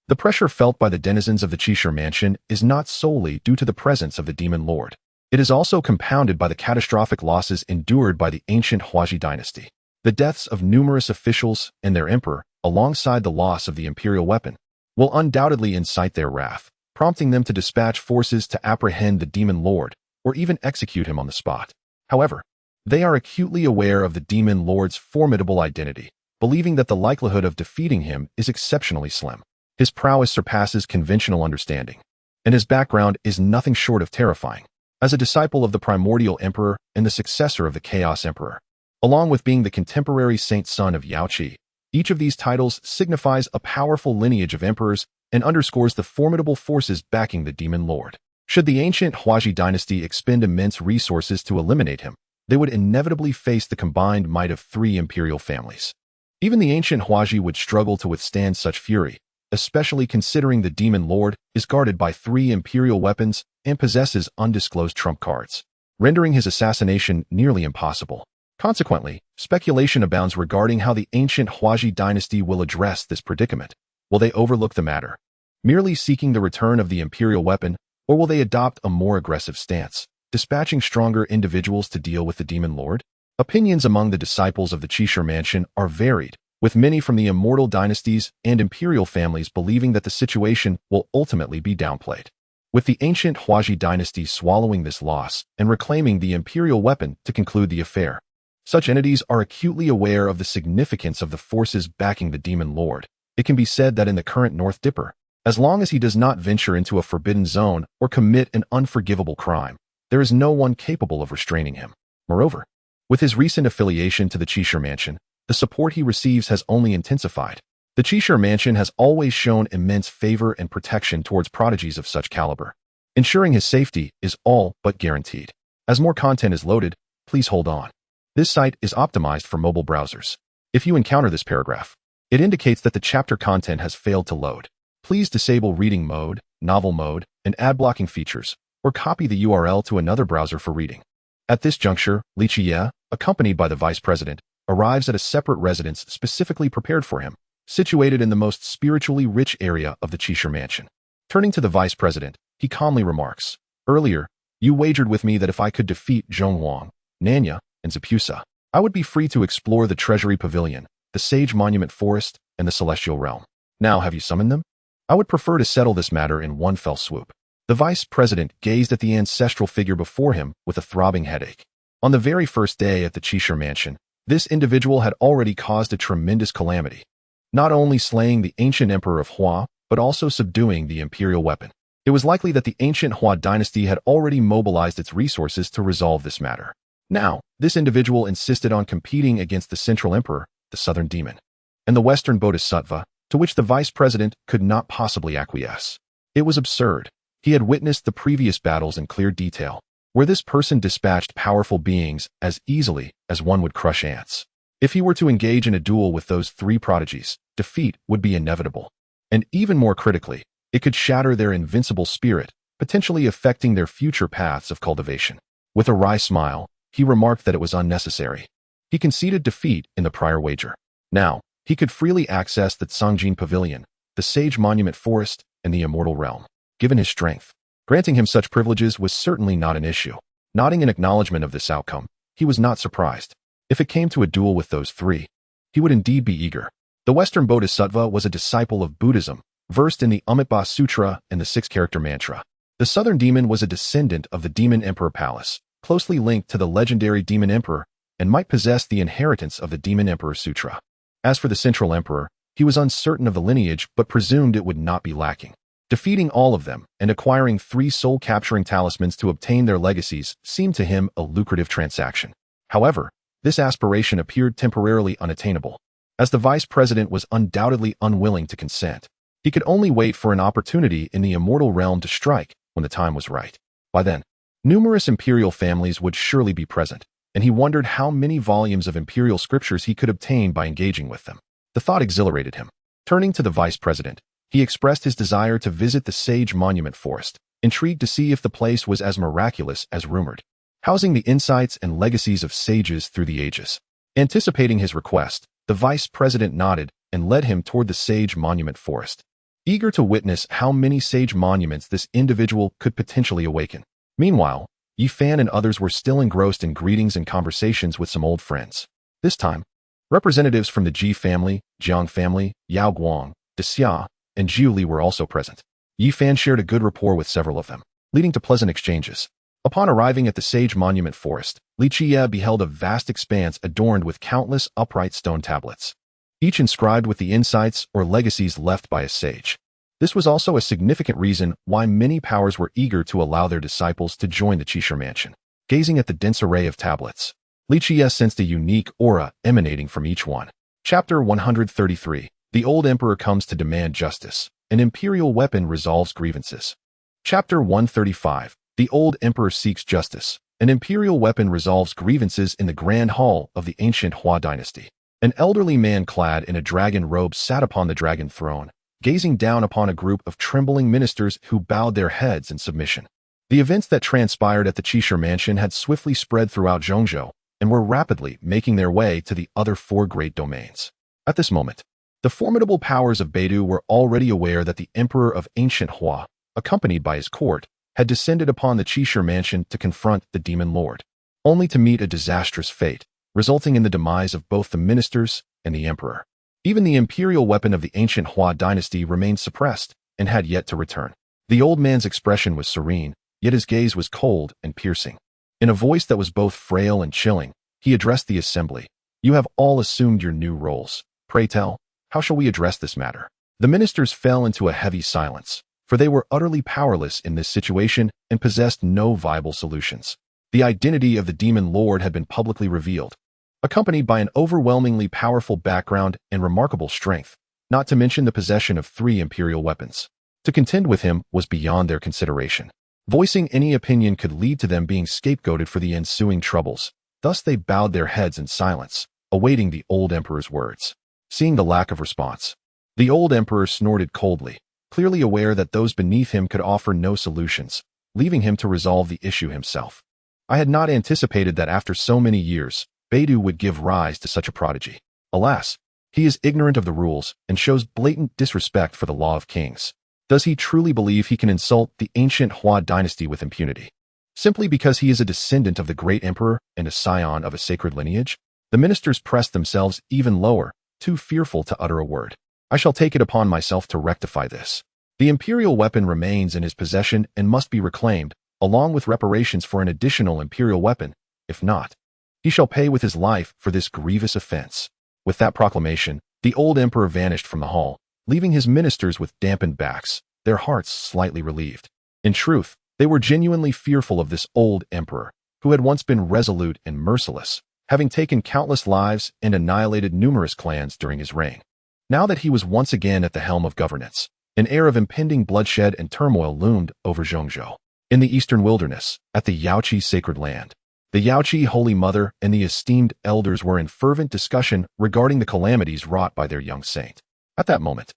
The pressure felt by the denizens of the Qishur mansion is not solely due to the presence of the demon lord. It is also compounded by the catastrophic losses endured by the ancient Huazi dynasty. The deaths of numerous officials and their emperor, alongside the loss of the imperial weapon, will undoubtedly incite their wrath, prompting them to dispatch forces to apprehend the demon lord, or even execute him on the spot. However, they are acutely aware of the demon lord's formidable identity, believing that the likelihood of defeating him is exceptionally slim. His prowess surpasses conventional understanding, and his background is nothing short of terrifying. As a disciple of the primordial emperor and the successor of the chaos emperor, along with being the contemporary saint son of Yaoqi, each of these titles signifies a powerful lineage of emperors and underscores the formidable forces backing the demon lord. Should the ancient Huazi dynasty expend immense resources to eliminate him, they would inevitably face the combined might of 3 imperial families. Even the ancient Huazi would struggle to withstand such fury, especially considering the demon lord is guarded by 3 imperial weapons and possesses undisclosed trump cards, rendering his assassination nearly impossible. Consequently, speculation abounds regarding how the ancient Huazi dynasty will address this predicament. Will they overlook the matter, merely seeking the return of the imperial weapon, or will they adopt a more aggressive stance, dispatching stronger individuals to deal with the demon lord? Opinions among the disciples of the Qiyeh mansion are varied, with many from the immortal dynasties and imperial families believing that the situation will ultimately be downplayed, with the ancient Huaji dynasty swallowing this loss and reclaiming the imperial weapon to conclude the affair. Such entities are acutely aware of the significance of the forces backing the demon lord. It can be said that in the current North Dipper, as long as he does not venture into a forbidden zone or commit an unforgivable crime, there is no one capable of restraining him. Moreover, with his recent affiliation to the Qiyeh mansion, the support he receives has only intensified. The Qiyeh mansion has always shown immense favor and protection towards prodigies of such caliber. Ensuring his safety is all but guaranteed. As more content is loaded, please hold on. This site is optimized for mobile browsers. If you encounter this paragraph, it indicates that the chapter content has failed to load. Please disable reading mode, novel mode, and ad blocking features, or copy the URL to another browser for reading. At this juncture, Li Qiyeh, accompanied by the vice president, arrives at a separate residence specifically prepared for him, situated in the most spiritually rich area of the Qiyeh mansion. Turning to the vice president, he calmly remarks, "Earlier, you wagered with me that if I could defeat Zhonghuang, Nanya, and Zapusa, I would be free to explore the Treasury Pavilion, the Sage Monument Forest, and the Celestial Realm. Now have you summoned them? I would prefer to settle this matter in one fell swoop." The vice president gazed at the ancestral figure before him with a throbbing headache. On the very first day at the Qiyeh mansion, this individual had already caused a tremendous calamity, not only slaying the ancient emperor of Hua, but also subduing the imperial weapon. It was likely that the ancient Hua dynasty had already mobilized its resources to resolve this matter. Now, this individual insisted on competing against the central emperor, the southern demon, and the western bodhisattva, to which the vice president could not possibly acquiesce. It was absurd. He had witnessed the previous battles in clear detail, where this person dispatched powerful beings as easily as one would crush ants. If he were to engage in a duel with those three prodigies, defeat would be inevitable. And even more critically, it could shatter their invincible spirit, potentially affecting their future paths of cultivation. With a wry smile, he remarked that it was unnecessary. He conceded defeat in the prior wager. Now, he could freely access the Tsangjin Pavilion, the Sage Monument Forest, and the Immortal Realm. Given his strength, granting him such privileges was certainly not an issue. Nodding in acknowledgement of this outcome, he was not surprised. If it came to a duel with those three, he would indeed be eager. The Western Bodhisattva was a disciple of Buddhism, versed in the Amitabha Sutra and the six-character mantra. The Southern Demon was a descendant of the Demon Emperor Palace, closely linked to the legendary Demon Emperor, and might possess the inheritance of the Demon Emperor Sutra. As for the Central Emperor, he was uncertain of the lineage but presumed it would not be lacking. Defeating all of them and acquiring 3 soul-capturing talismans to obtain their legacies seemed to him a lucrative transaction. However, this aspiration appeared temporarily unattainable, as the vice president was undoubtedly unwilling to consent. He could only wait for an opportunity in the immortal realm to strike when the time was right. By then, numerous imperial families would surely be present, and he wondered how many volumes of imperial scriptures he could obtain by engaging with them. The thought exhilarated him. Turning to the vice president, he expressed his desire to visit the Sage Monument Forest, intrigued to see if the place was as miraculous as rumored, housing the insights and legacies of sages through the ages. Anticipating his request, the vice president nodded and led him toward the Sage Monument Forest, eager to witness how many sage monuments this individual could potentially awaken. Meanwhile, Yi Fan and others were still engrossed in greetings and conversations with some old friends. This time, representatives from the Ji family, Jiang family, Yao Guang, De Xia, and Jiu Li were also present. Yi Fan shared a good rapport with several of them, leading to pleasant exchanges. Upon arriving at the Sage Monument Forest, Li Qiyeh beheld a vast expanse adorned with countless upright stone tablets, each inscribed with the insights or legacies left by a sage. This was also a significant reason why many powers were eager to allow their disciples to join the Qiyeh mansion. Gazing at the dense array of tablets, Li Qiyeh sensed a unique aura emanating from each one. Chapter 133. The Old Emperor Comes to Demand Justice. An Imperial Weapon Resolves Grievances. Chapter 135. The Old Emperor Seeks Justice. An imperial weapon resolves grievances in the Grand Hall of the ancient Hua dynasty. An elderly man clad in a dragon robe sat upon the dragon throne, gazing down upon a group of trembling ministers who bowed their heads in submission. The events that transpired at the Qiyeh mansion had swiftly spread throughout Zhongzhou and were rapidly making their way to the other 4 great domains. At this moment, The formidable powers of Beidou were already aware that the Emperor of Ancient Hua, accompanied by his court, had descended upon the Qiyeh mansion to confront the Demon Lord, only to meet a disastrous fate, resulting in the demise of both the ministers and the Emperor. Even the imperial weapon of the ancient Hua dynasty remained suppressed and had yet to return. The old man's expression was serene, yet his gaze was cold and piercing. In a voice that was both frail and chilling, he addressed the assembly. "You have all assumed your new roles. Pray tell, how shall we address this matter?" The ministers fell into a heavy silence, for they were utterly powerless in this situation and possessed no viable solutions. The identity of the Demon Lord had been publicly revealed, accompanied by an overwhelmingly powerful background and remarkable strength, not to mention the possession of 3 imperial weapons. To contend with him was beyond their consideration. Voicing any opinion could lead to them being scapegoated for the ensuing troubles. Thus they bowed their heads in silence, awaiting the old emperor's words. Seeing the lack of response, the old emperor snorted coldly, clearly aware that those beneath him could offer no solutions, leaving him to resolve the issue himself. I had not anticipated that after so many years, Beidou would give rise to such a prodigy. Alas, he is ignorant of the rules and shows blatant disrespect for the law of kings. Does he truly believe he can insult the ancient Hua dynasty with impunity? Simply because he is a descendant of the great emperor and a scion of a sacred lineage? The ministers pressed themselves even lower, too fearful to utter a word. "I shall take it upon myself to rectify this. The imperial weapon remains in his possession and must be reclaimed, along with reparations for an additional imperial weapon. If not, he shall pay with his life for this grievous offense." With that proclamation, the old emperor vanished from the hall, leaving his ministers with dampened backs, their hearts slightly relieved. In truth, they were genuinely fearful of this old emperor, who had once been resolute and merciless, having taken countless lives and annihilated numerous clans during his reign. Now that he was once again at the helm of governance, an air of impending bloodshed and turmoil loomed over Zhongzhou. In the eastern wilderness, at the Yaoqi sacred land, the Yaoqi Holy Mother and the esteemed elders were in fervent discussion regarding the calamities wrought by their young saint. At that moment,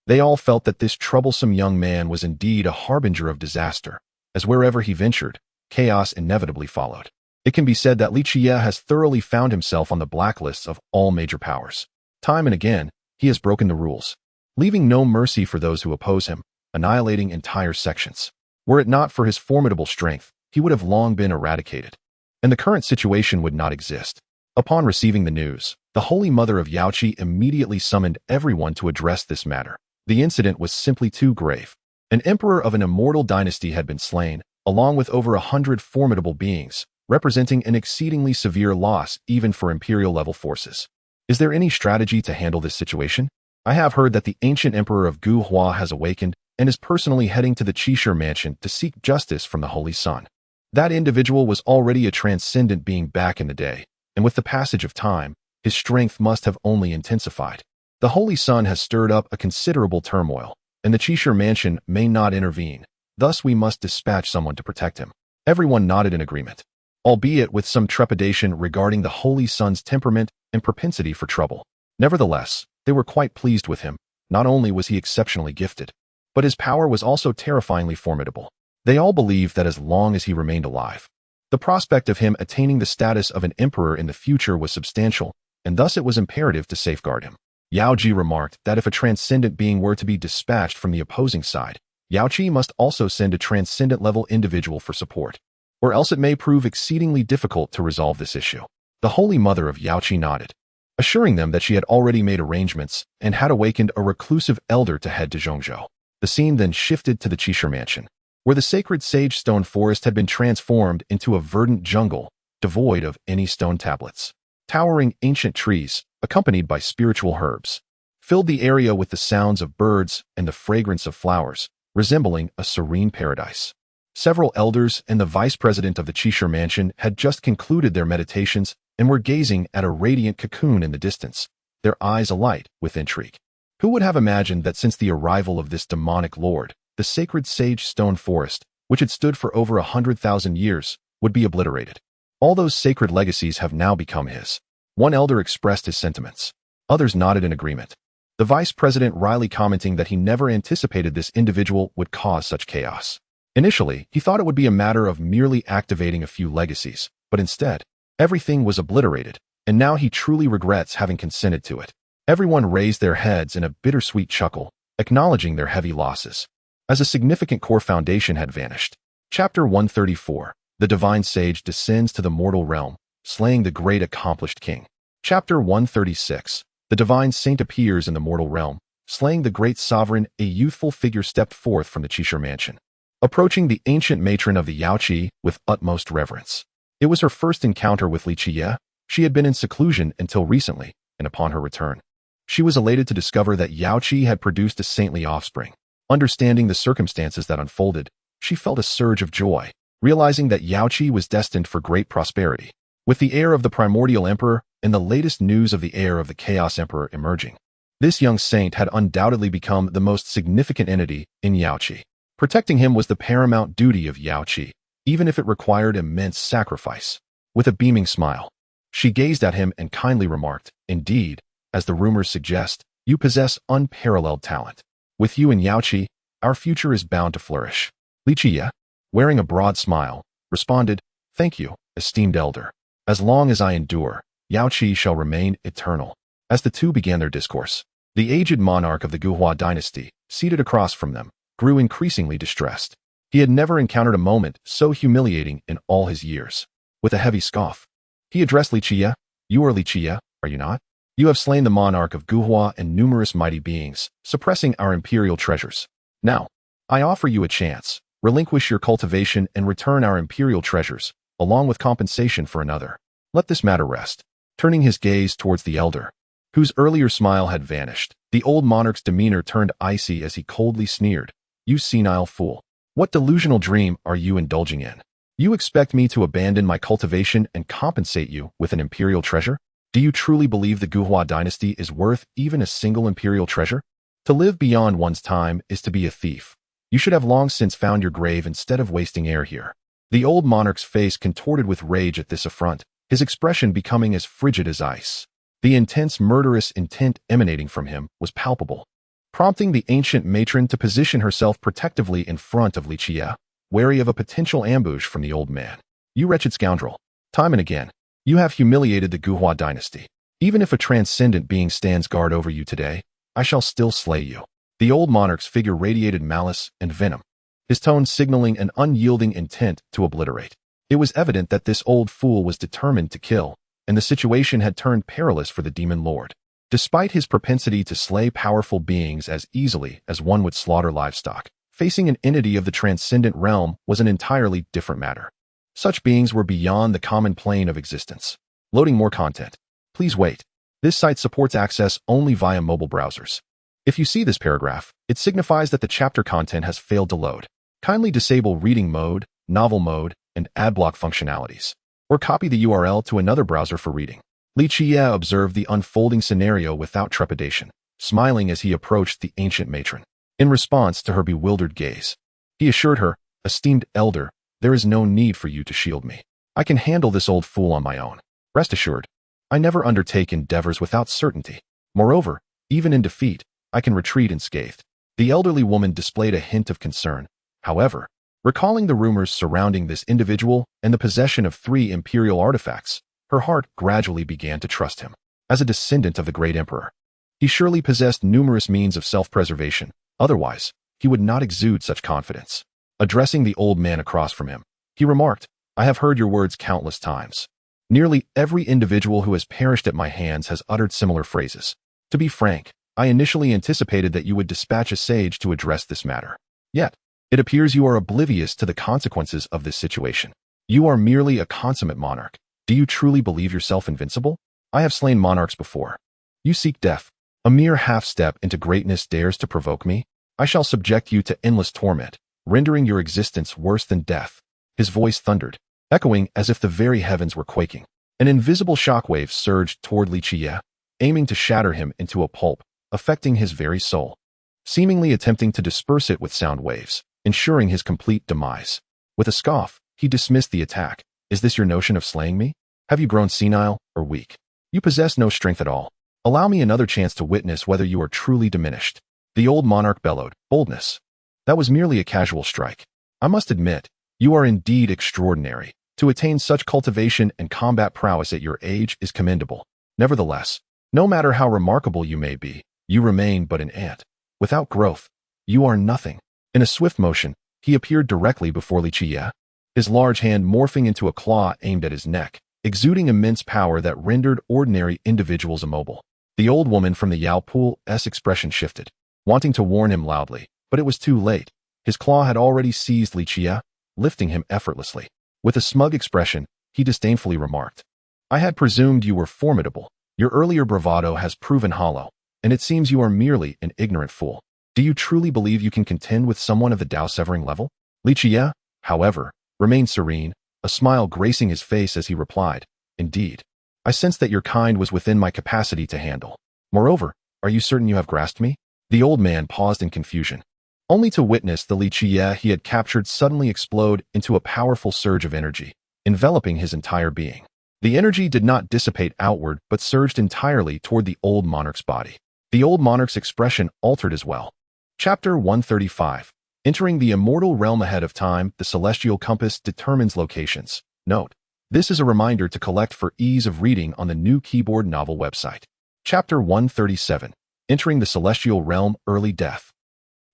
they all felt that this troublesome young man was indeed a harbinger of disaster, as wherever he ventured, chaos inevitably followed. It can be said that Li Qiyeh has thoroughly found himself on the blacklists of all major powers. Time and again, he has broken the rules, leaving no mercy for those who oppose him, annihilating entire sections. Were it not for his formidable strength, he would have long been eradicated, and the current situation would not exist. Upon receiving the news, the Holy Mother of Yaoqi immediately summoned everyone to address this matter. The incident was simply too grave. An emperor of an immortal dynasty had been slain, along with over 100 formidable beings, representing an exceedingly severe loss even for imperial-level forces. Is there any strategy to handle this situation? I have heard that the ancient emperor of Gu Hua has awakened and is personally heading to the Qiyeh mansion to seek justice from the Holy Sun. That individual was already a transcendent being back in the day, and with the passage of time, his strength must have only intensified. The Holy Sun has stirred up a considerable turmoil, and the Qiyeh mansion may not intervene. Thus we must dispatch someone to protect him. Everyone nodded in agreement, albeit with some trepidation regarding the Holy Sun's temperament and propensity for trouble. Nevertheless, they were quite pleased with him. Not only was he exceptionally gifted, but his power was also terrifyingly formidable. They all believed that as long as he remained alive, the prospect of him attaining the status of an emperor in the future was substantial, and thus it was imperative to safeguard him. Yao Ji remarked that if a transcendent being were to be dispatched from the opposing side, Yao Qi must also send a transcendent-level individual for support, or else it may prove exceedingly difficult to resolve this issue. The Holy Mother of Yao Qi nodded, assuring them that she had already made arrangements and had awakened a reclusive elder to head to Zhongzhou. The scene then shifted to the Qiyeh mansion, where the sacred sage stone forest had been transformed into a verdant jungle, devoid of any stone tablets. Towering ancient trees, accompanied by spiritual herbs, filled the area with the sounds of birds and the fragrance of flowers, resembling a serene paradise. Several elders and the vice president of the Qiyeh mansion had just concluded their meditations and were gazing at a radiant cocoon in the distance, their eyes alight with intrigue. Who would have imagined that since the arrival of this demonic lord, the sacred sage stone forest, which had stood for over 100,000 years, would be obliterated? All those sacred legacies have now become his. One elder expressed his sentiments. Others nodded in agreement. The vice president wryly commenting that he never anticipated this individual would cause such chaos. Initially, he thought it would be a matter of merely activating a few legacies, but instead, everything was obliterated, and now he truly regrets having consented to it. Everyone raised their heads in a bittersweet chuckle, acknowledging their heavy losses, as a significant core foundation had vanished. Chapter 134. The Divine Sage descends to the mortal realm, slaying the great accomplished king. Chapter 136. The Divine Saint appears in the mortal realm, slaying the great sovereign. A youthful figure stepped forth from the Qishir mansion, approaching the ancient matron of the Yaoqi with utmost reverence. It was her first encounter with Li Qiyeh. She had been in seclusion until recently, and upon her return, she was elated to discover that Yaoqi had produced a saintly offspring. Understanding the circumstances that unfolded, she felt a surge of joy, realizing that Yaoqi was destined for great prosperity. With the heir of the primordial emperor and the latest news of the heir of the chaos emperor emerging, this young saint had undoubtedly become the most significant entity in Yaoqi. Protecting him was the paramount duty of Yaoqi, even if it required immense sacrifice. With a beaming smile, she gazed at him and kindly remarked, "Indeed, as the rumors suggest, you possess unparalleled talent. With you in Yaoqi, our future is bound to flourish." Li Qiyeh, wearing a broad smile, responded, "Thank you, esteemed elder. As long as I endure, Yaoqi shall remain eternal." As the two began their discourse, the aged monarch of the Guhua dynasty, seated across from them, grew increasingly distressed. He had never encountered a moment so humiliating in all his years. With a heavy scoff, he addressed Li Qiyeh. "You are Li Qiyeh, are you not? You have slain the monarch of Guhua and numerous mighty beings, suppressing our imperial treasures. Now, I offer you a chance. Relinquish your cultivation and return our imperial treasures, along with compensation for another. Let this matter rest." Turning his gaze towards the elder, whose earlier smile had vanished, the old monarch's demeanor turned icy as he coldly sneered, "You senile fool. What delusional dream are you indulging in? You expect me to abandon my cultivation and compensate you with an imperial treasure? Do you truly believe the Guhua dynasty is worth even a single imperial treasure? To live beyond one's time is to be a thief. You should have long since found your grave instead of wasting air here." The old monarch's face contorted with rage at this affront, his expression becoming as frigid as ice. The intense murderous intent emanating from him was palpable, prompting the ancient matron to position herself protectively in front of Li Qiyeh, wary of a potential ambush from the old man. "You wretched scoundrel. Time and again, you have humiliated the Guhua dynasty. Even if a transcendent being stands guard over you today, I shall still slay you." The old monarch's figure radiated malice and venom, his tone signaling an unyielding intent to obliterate. It was evident that this old fool was determined to kill, and the situation had turned perilous for the demon lord. Despite his propensity to slay powerful beings as easily as one would slaughter livestock, facing an entity of the transcendent realm was an entirely different matter. Such beings were beyond the common plane of existence. Loading more content. Please wait. This site supports access only via mobile browsers. If you see this paragraph, it signifies that the chapter content has failed to load. Kindly disable reading mode, novel mode, and adblock functionalities, or copy the URL to another browser for reading. Li Qiyeh observed the unfolding scenario without trepidation, smiling as he approached the ancient matron. In response to her bewildered gaze, he assured her, "Esteemed elder, there is no need for you to shield me. I can handle this old fool on my own. Rest assured, I never undertake endeavors without certainty. Moreover, even in defeat, I can retreat unscathed." The elderly woman displayed a hint of concern, however, recalling the rumors surrounding this individual and the possession of 3 imperial artifacts. Her heart gradually began to trust him. As a descendant of the great emperor, he surely possessed numerous means of self-preservation. Otherwise, he would not exude such confidence. Addressing the old man across from him, he remarked, "I have heard your words countless times. Nearly every individual who has perished at my hands has uttered similar phrases. To be frank, I initially anticipated that you would dispatch a sage to address this matter. Yet, it appears you are oblivious to the consequences of this situation. You are merely a consummate monarch. Do you truly believe yourself invincible? I have slain monarchs before. You seek death. A mere half-step into greatness dares to provoke me? I shall subject you to endless torment, rendering your existence worse than death." His voice thundered, echoing as if the very heavens were quaking. An invisible shockwave surged toward Li Qiyeh, aiming to shatter him into a pulp, affecting his very soul, seemingly attempting to disperse it with sound waves, ensuring his complete demise. With a scoff, he dismissed the attack. "Is this your notion of slaying me? Have you grown senile or weak? You possess no strength at all. Allow me another chance to witness whether you are truly diminished." The old monarch bellowed, "Boldness. That was merely a casual strike. I must admit, you are indeed extraordinary. To attain such cultivation and combat prowess at your age is commendable. Nevertheless, No matter how remarkable you may be, you remain but an ant. Without growth, you are nothing. In a swift motion, he appeared directly before Li Qiyeh, his large hand morphing into a claw aimed at his neck, exuding immense power that rendered ordinary individuals immobile. The old woman from the Yao Pool's expression shifted, wanting to warn him loudly, but it was too late. His claw had already seized Li Qiyeh, lifting him effortlessly. With a smug expression, he disdainfully remarked, "I had presumed you were formidable. Your earlier bravado has proven hollow, and it seems you are merely an ignorant fool. Do you truly believe you can contend with someone of the Dao-severing level?" Li Qiyeh, however, remained serene, a smile gracing his face as he replied, "Indeed. I sense that your kind was within my capacity to handle. Moreover, are you certain you have grasped me?" The old man paused in confusion, only to witness the Li Qiyeh he had captured suddenly explode into a powerful surge of energy, enveloping his entire being. The energy did not dissipate outward but surged entirely toward the old monarch's body. The old monarch's expression altered as well. Chapter 135. Entering the immortal realm ahead of time, the celestial compass determines locations. Note: this is a reminder to collect for ease of reading on the new keyboard novel website. Chapter 137. Entering the celestial realm, early death.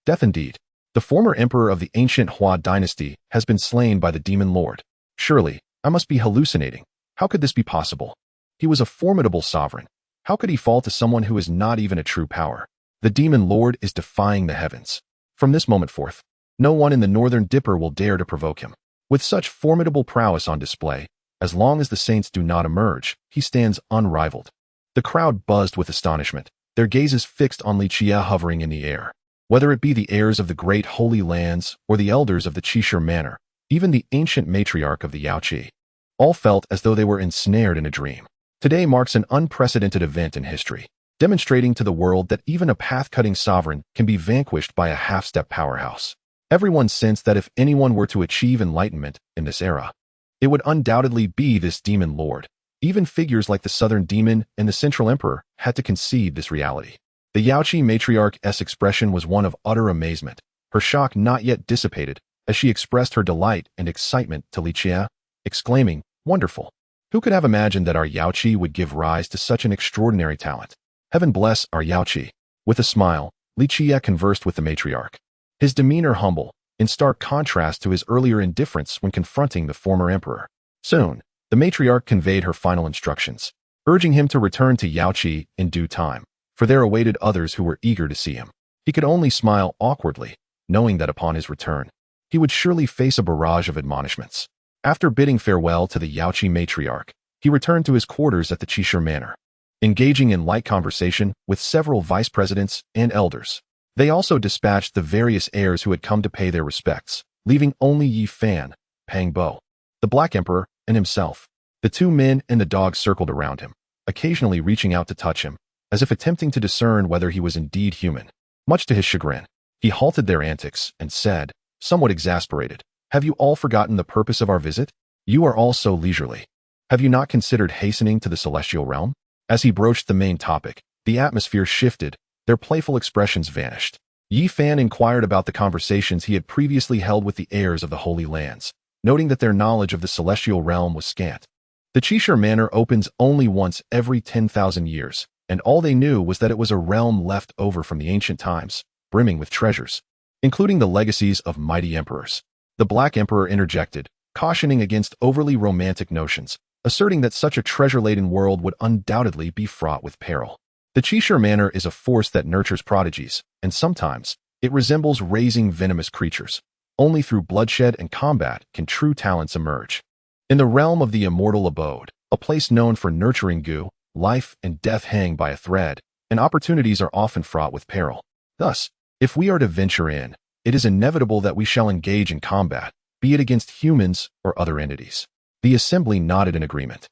Death indeed. The former emperor of the ancient Hua dynasty has been slain by the demon lord. Surely, I must be hallucinating. How could this be possible? He was a formidable sovereign. How could he fall to someone who is not even a true power? The demon lord is defying the heavens. From this moment forth, no one in the northern Dipper will dare to provoke him. With such formidable prowess on display, as long as the saints do not emerge, he stands unrivaled. The crowd buzzed with astonishment, their gazes fixed on Li Qiyeh hovering in the air. Whether it be the heirs of the great holy lands or the elders of the Qishir Manor, even the ancient matriarch of the Yaoqi, all felt as though they were ensnared in a dream. Today marks an unprecedented event in history, demonstrating to the world that even a path-cutting sovereign can be vanquished by a half-step powerhouse. Everyone sensed that if anyone were to achieve enlightenment in this era, it would undoubtedly be this demon lord. Even figures like the Southern Demon and the Central Emperor had to concede this reality. The Yaoqi matriarch's expression was one of utter amazement, her shock not yet dissipated, as she expressed her delight and excitement to Li Qiyeh, exclaiming, "Wonderful! Who could have imagined that our Yaoqi would give rise to such an extraordinary talent? Heaven bless our Yaoqi." With a smile, Li Qiyeh conversed with the matriarch, his demeanor humble, in stark contrast to his earlier indifference when confronting the former emperor. Soon, the matriarch conveyed her final instructions, urging him to return to Yaoqi in due time, for there awaited others who were eager to see him. He could only smile awkwardly, knowing that upon his return, he would surely face a barrage of admonishments. After bidding farewell to the Yaoqi matriarch, he returned to his quarters at the Qishir Manor, engaging in light conversation with several vice presidents and elders. They also dispatched the various heirs who had come to pay their respects, leaving only Yi Fan, Pang Bo, the Black Emperor, and himself. The two men and the dog circled around him, occasionally reaching out to touch him, as if attempting to discern whether he was indeed human. Much to his chagrin, he halted their antics and said, somewhat exasperated, "Have you all forgotten the purpose of our visit? You are all so leisurely. Have you not considered hastening to the celestial realm?" As he broached the main topic, the atmosphere shifted, their playful expressions vanished. Yi Fan inquired about the conversations he had previously held with the heirs of the Holy Lands, noting that their knowledge of the celestial realm was scant. The Qishir Manor opens only once every 10,000 years, and all they knew was that it was a realm left over from the ancient times, brimming with treasures, including the legacies of mighty emperors. The Black Emperor interjected, cautioning against overly romantic notions, asserting that such a treasure-laden world would undoubtedly be fraught with peril. The Qishir Manor is a force that nurtures prodigies, and sometimes, it resembles raising venomous creatures. Only through bloodshed and combat can true talents emerge. In the realm of the immortal abode, a place known for nurturing goo, life and death hang by a thread, and opportunities are often fraught with peril. Thus, if we are to venture in, it is inevitable that we shall engage in combat, be it against humans or other entities. The assembly nodded in agreement.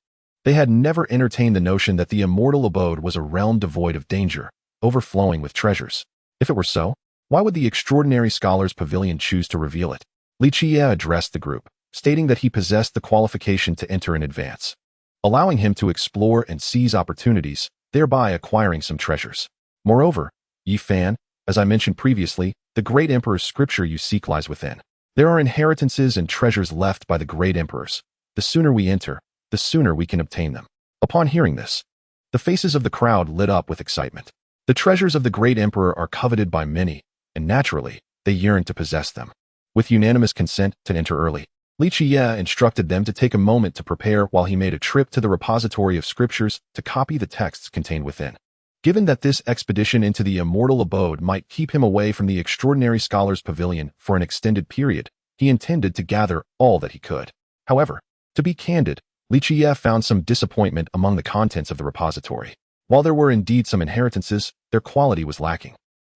They had never entertained the notion that the immortal abode was a realm devoid of danger, overflowing with treasures. If it were so, why would the extraordinary scholar's pavilion choose to reveal it? Li Qiyeh addressed the group, stating that he possessed the qualification to enter in advance, allowing him to explore and seize opportunities, thereby acquiring some treasures. Moreover, Yi Fan, as I mentioned previously, the great emperor's scripture you seek lies within. There are inheritances and treasures left by the great emperors. The sooner we enter, the sooner we can obtain them. Upon hearing this, The faces of the crowd lit up with excitement. The treasures of the great emperor are coveted by many, and naturally, they yearn to possess them. With unanimous consent to enter early, Li Qiyeh instructed them to take a moment to prepare while he made a trip to the repository of scriptures to copy the texts contained within. Given that this expedition into the immortal abode might keep him away from the extraordinary scholar's pavilion for an extended period, he intended to gather all that he could. However, to be candid, Li Qiyeh found some disappointment among the contents of the repository. While there were indeed some inheritances, their quality was lacking.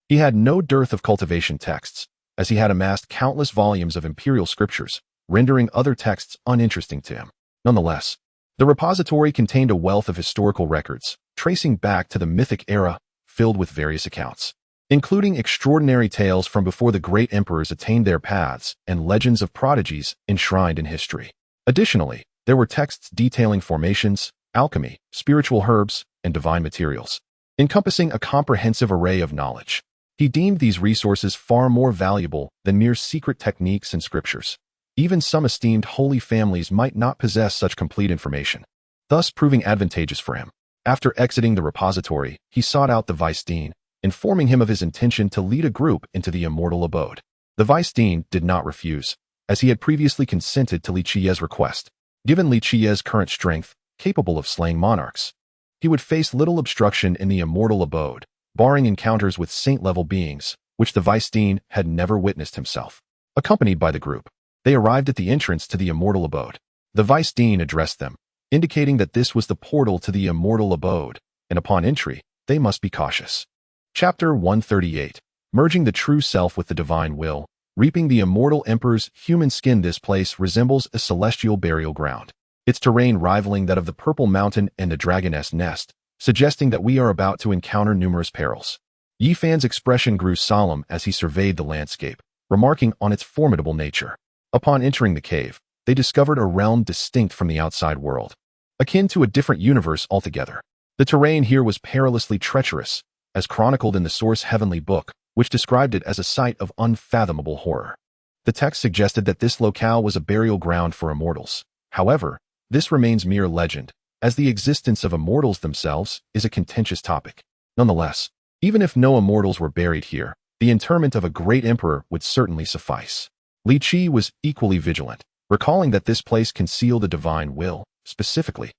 He had no dearth of cultivation texts, as he had amassed countless volumes of imperial scriptures, rendering other texts uninteresting to him. Nonetheless, the repository contained a wealth of historical records, tracing back to the mythic era, filled with various accounts, including extraordinary tales from before the great emperors attained their paths and legends of prodigies enshrined in history. Additionally, there were texts detailing formations, alchemy, spiritual herbs, and divine materials, encompassing a comprehensive array of knowledge. He deemed these resources far more valuable than mere secret techniques and scriptures. Even some esteemed holy families might not possess such complete information, thus proving advantageous for him. After exiting the repository, he sought out the vice dean, informing him of his intention to lead a group into the immortal abode. The vice dean did not refuse, as he had previously consented to Li Qiyeh's request. Given Li Qiyeh's current strength, capable of slaying monarchs, he would face little obstruction in the immortal abode, barring encounters with saint-level beings, which the vice dean had never witnessed himself. Accompanied by the group, they arrived at the entrance to the immortal abode. The vice dean addressed them, indicating that this was the portal to the immortal abode, and upon entry, they must be cautious. Chapter 138. Merging the true self with the divine will, reaping the immortal emperor's human skin. This place resembles a celestial burial ground, its terrain rivaling that of the Purple Mountain and the Dragoness Nest, suggesting that we are about to encounter numerous perils. Yi Fan's expression grew solemn as he surveyed the landscape, remarking on its formidable nature. Upon entering the cave, they discovered a realm distinct from the outside world, akin to a different universe altogether. The terrain here was perilously treacherous, as chronicled in the source heavenly book, which described it as a site of unfathomable horror. The text suggested that this locale was a burial ground for immortals. However, this remains mere legend, as the existence of immortals themselves is a contentious topic. Nonetheless, even if no immortals were buried here, the interment of a great emperor would certainly suffice. Li Qiyeh was equally vigilant, recalling that this place concealed a divine will, specifically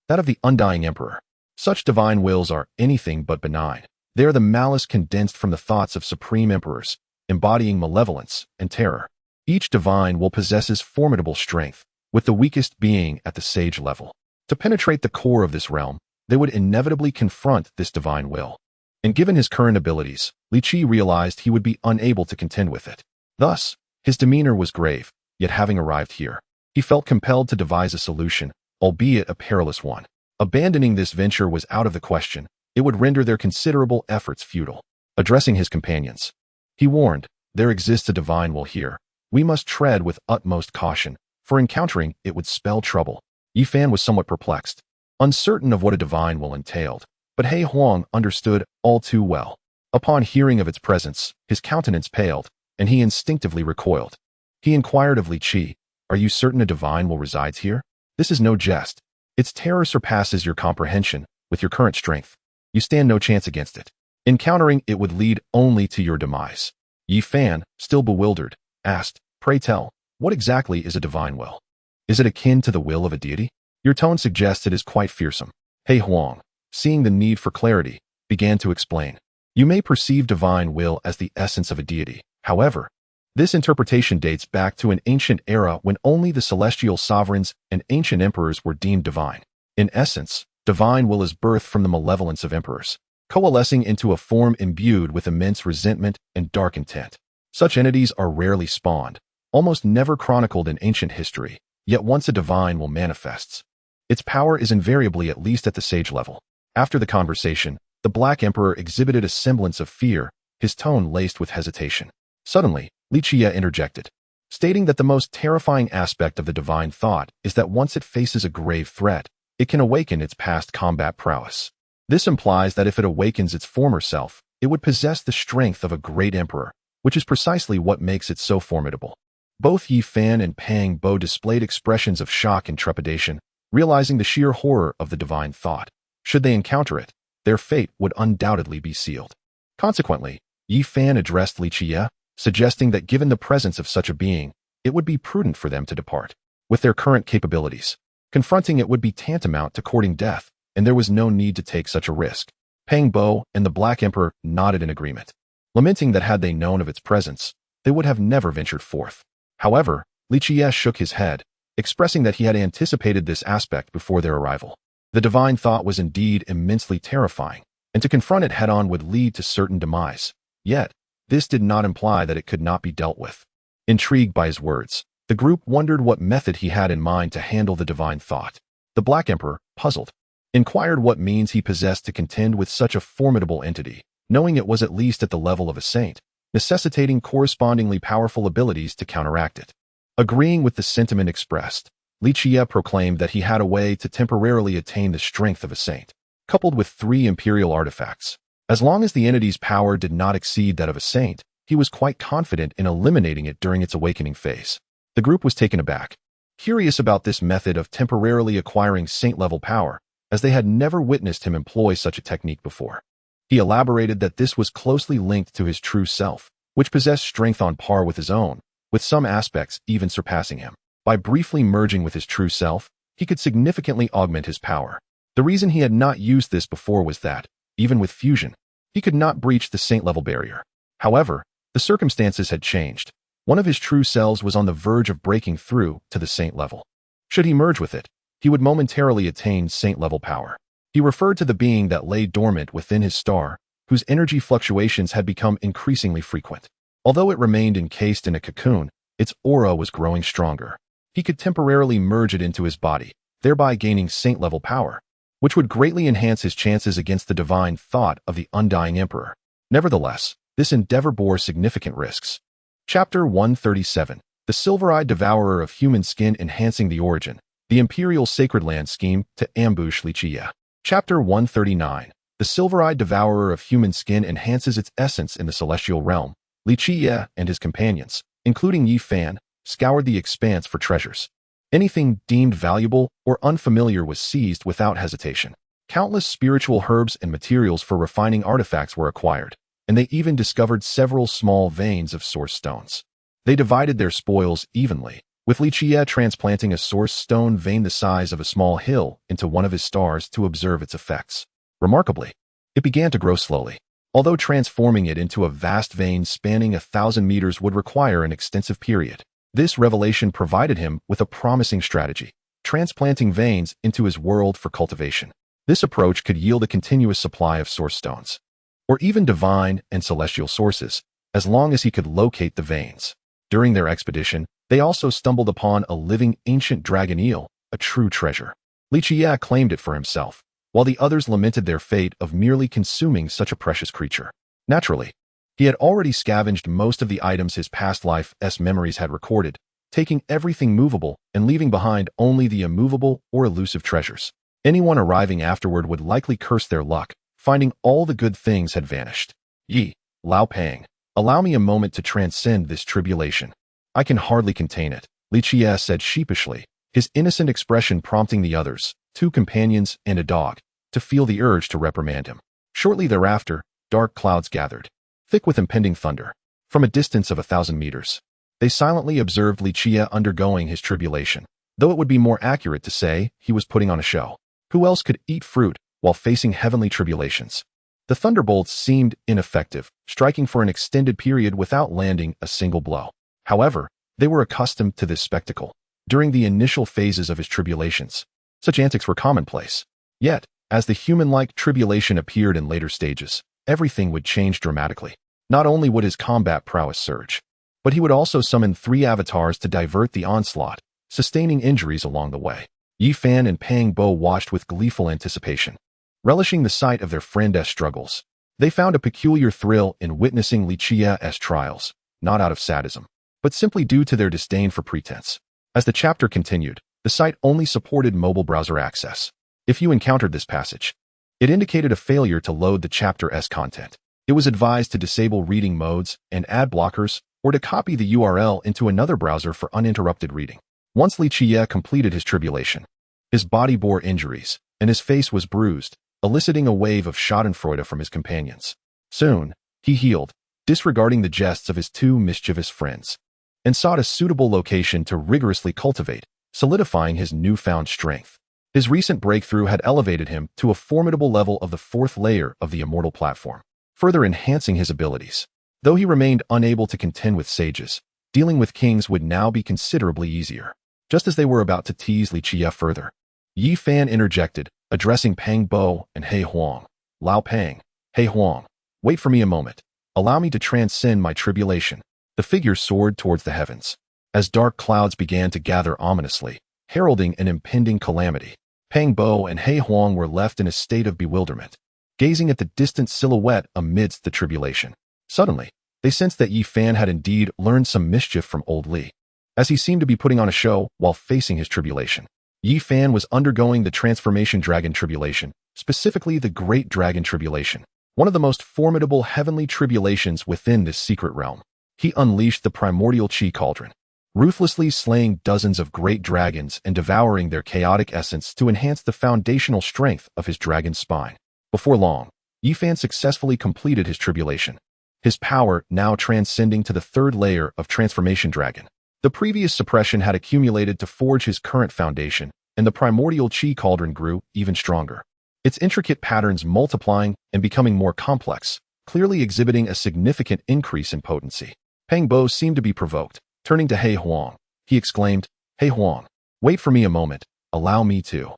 that of the undying emperor. Such divine wills are anything but benign. They are the malice condensed from the thoughts of supreme emperors, embodying malevolence and terror. Each divine will possesses formidable strength, with the weakest being at the sage level. To penetrate the core of this realm, they would inevitably confront this divine will. And given his current abilities, Li Qiyeh realized he would be unable to contend with it. Thus, his demeanor was grave, yet having arrived here, he felt compelled to devise a solution, albeit a perilous one. Abandoning this venture was out of the question. It would render their considerable efforts futile. Addressing his companions, he warned, "There exists a divine will here. We must tread with utmost caution, for encountering it would spell trouble." Yi Fan was somewhat perplexed, uncertain of what a divine will entailed, but He Huang understood all too well. Upon hearing of its presence, his countenance paled, and he instinctively recoiled. He inquired of Li Qiyeh, "Are you certain a divine will resides here? This is no jest. Its terror surpasses your comprehension. With your current strength, you stand no chance against it. Encountering it would lead only to your demise." Yi Fan, still bewildered, asked, "Pray tell, what exactly is a divine will? Is it akin to the will of a deity? Your tone suggests it is quite fearsome." He Huang, seeing the need for clarity, began to explain. "You may perceive divine will as the essence of a deity. However, this interpretation dates back to an ancient era when only the celestial sovereigns and ancient emperors were deemed divine. In essence, divine will is birthed from the malevolence of emperors, coalescing into a form imbued with immense resentment and dark intent. Such entities are rarely spawned, almost never chronicled in ancient history, yet once a divine will manifests, its power is invariably at least at the sage level." After the conversation, the Black Emperor exhibited a semblance of fear, his tone laced with hesitation. Suddenly, Li Qiyeh interjected, stating that the most terrifying aspect of the divine thought is that once it faces a grave threat, it can awaken its past combat prowess. This implies that if it awakens its former self, it would possess the strength of a great emperor, which is precisely what makes it so formidable. Both Yi Fan and Pang Bo displayed expressions of shock and trepidation, realizing the sheer horror of the divine thought. Should they encounter it, their fate would undoubtedly be sealed. Consequently, Yi Fan addressed Li Qiyeh, suggesting that given the presence of such a being, it would be prudent for them to depart. With their current capabilities, confronting it would be tantamount to courting death, and there was no need to take such a risk. Pang Bo and the Black Emperor nodded in agreement, lamenting that had they known of its presence, they would have never ventured forth. However, Li Qiyeh shook his head, expressing that he had anticipated this aspect before their arrival. The divine thought was indeed immensely terrifying, and to confront it head-on would lead to certain demise. Yet, this did not imply that it could not be dealt with. Intrigued by his words, the group wondered what method he had in mind to handle the divine thought. The Black Emperor, puzzled, inquired what means he possessed to contend with such a formidable entity, knowing it was at least at the level of a saint, necessitating correspondingly powerful abilities to counteract it. Agreeing with the sentiment expressed, Li Qiyeh proclaimed that he had a way to temporarily attain the strength of a saint, coupled with 3 imperial artifacts. As long as the entity's power did not exceed that of a saint, he was quite confident in eliminating it during its awakening phase. The group was taken aback, curious about this method of temporarily acquiring saint-level power, as they had never witnessed him employ such a technique before. He elaborated that this was closely linked to his true self, which possessed strength on par with his own, with some aspects even surpassing him. By briefly merging with his true self, he could significantly augment his power. The reason he had not used this before was that, even with fusion, he could not breach the saint-level barrier. However, the circumstances had changed. One of his true selves was on the verge of breaking through to the saint level. Should he merge with it, he would momentarily attain saint-level power. He referred to the being that lay dormant within his star, whose energy fluctuations had become increasingly frequent. Although it remained encased in a cocoon, its aura was growing stronger. He could temporarily merge it into his body, thereby gaining saint-level power, which would greatly enhance his chances against the divine thought of the undying emperor. Nevertheless, this endeavor bore significant risks. Chapter 137. The Silver-Eyed Devourer of Human Skin Enhancing the Origin, the Imperial Sacred Land Scheme to Ambush Li Qiyeh. Chapter 139. The Silver-Eyed Devourer of Human Skin enhances its essence in the celestial realm. Li Qiyeh and his companions, including Yi Fan, scoured the expanse for treasures. Anything deemed valuable or unfamiliar was seized without hesitation. Countless spiritual herbs and materials for refining artifacts were acquired, and they even discovered several small veins of source stones. They divided their spoils evenly, with Li Qiyeh transplanting a source stone vein the size of a small hill into one of his stars to observe its effects. Remarkably, it began to grow slowly. Although transforming it into a vast vein spanning 1,000 meters would require an extensive period, this revelation provided him with a promising strategy, transplanting veins into his world for cultivation. This approach could yield a continuous supply of source stones, or even divine and celestial sources, as long as he could locate the veins. During their expedition, they also stumbled upon a living ancient dragon eel, a true treasure. Li Qiyeh claimed it for himself, while the others lamented their fate of merely consuming such a precious creature. Naturally, he had already scavenged most of the items his past life's memories had recorded, taking everything movable and leaving behind only the immovable or elusive treasures. Anyone arriving afterward would likely curse their luck, finding all the good things had vanished. Yi, Lao Pang, allow me a moment to transcend this tribulation. I can hardly contain it, Li Qiyeh said sheepishly, his innocent expression prompting the others, 2 companions and a dog, to feel the urge to reprimand him. Shortly thereafter, dark clouds gathered, thick with impending thunder. From a distance of 1,000 meters, they silently observed Li Qiyeh undergoing his tribulation, though it would be more accurate to say he was putting on a show. Who else could eat fruit while facing heavenly tribulations? The thunderbolts seemed ineffective, striking for an extended period without landing a single blow. However, they were accustomed to this spectacle. During the initial phases of his tribulations, such antics were commonplace. Yet, as the human-like tribulation appeared in later stages, everything would change dramatically. Not only would his combat prowess surge, but he would also summon 3 avatars to divert the onslaught, sustaining injuries along the way. Yi Fan and Pang Bo watched with gleeful anticipation, relishing the sight of their friend's struggles. They found a peculiar thrill in witnessing Li Qiyeh's trials, not out of sadism, but simply due to their disdain for pretense. As the chapter continued, the site only supported mobile browser access. If you encountered this passage, it indicated a failure to load the chapter's content. It was advised to disable reading modes and ad blockers, or to copy the URL into another browser for uninterrupted reading. Once Li Qiyeh completed his tribulation, his body bore injuries, and his face was bruised, eliciting a wave of schadenfreude from his companions. Soon, he healed, disregarding the jests of his two mischievous friends, and sought a suitable location to rigorously cultivate, solidifying his newfound strength. His recent breakthrough had elevated him to a formidable level of the fourth layer of the immortal platform, further enhancing his abilities. Though he remained unable to contend with sages, dealing with kings would now be considerably easier. Just as they were about to tease Li Qiyeh further, Yi Fan interjected, addressing Pang Bo and He Huang. Lao Pang, He Huang, wait for me a moment. Allow me to transcend my tribulation. The figure soared towards the heavens, as dark clouds began to gather ominously, heralding an impending calamity. Pang Bo and He Huang were left in a state of bewilderment, gazing at the distant silhouette amidst the tribulation. Suddenly, they sensed that Yi Fan had indeed learned some mischief from old Li, as he seemed to be putting on a show while facing his tribulation. Yi Fan was undergoing the Transformation Dragon Tribulation, specifically the Great Dragon Tribulation, one of the most formidable heavenly tribulations within this secret realm. He unleashed the primordial Qi cauldron, ruthlessly slaying dozens of great dragons and devouring their chaotic essence to enhance the foundational strength of his dragon's spine. Before long, Yi Fan successfully completed his tribulation, his power now transcending to the third layer of Transformation Dragon. The previous suppression had accumulated to forge his current foundation, and the primordial Qi cauldron grew even stronger, its intricate patterns multiplying and becoming more complex, clearly exhibiting a significant increase in potency. Pang Bo seemed to be provoked. Turning to He Huang, he exclaimed, He Huang, wait for me a moment. Allow me to.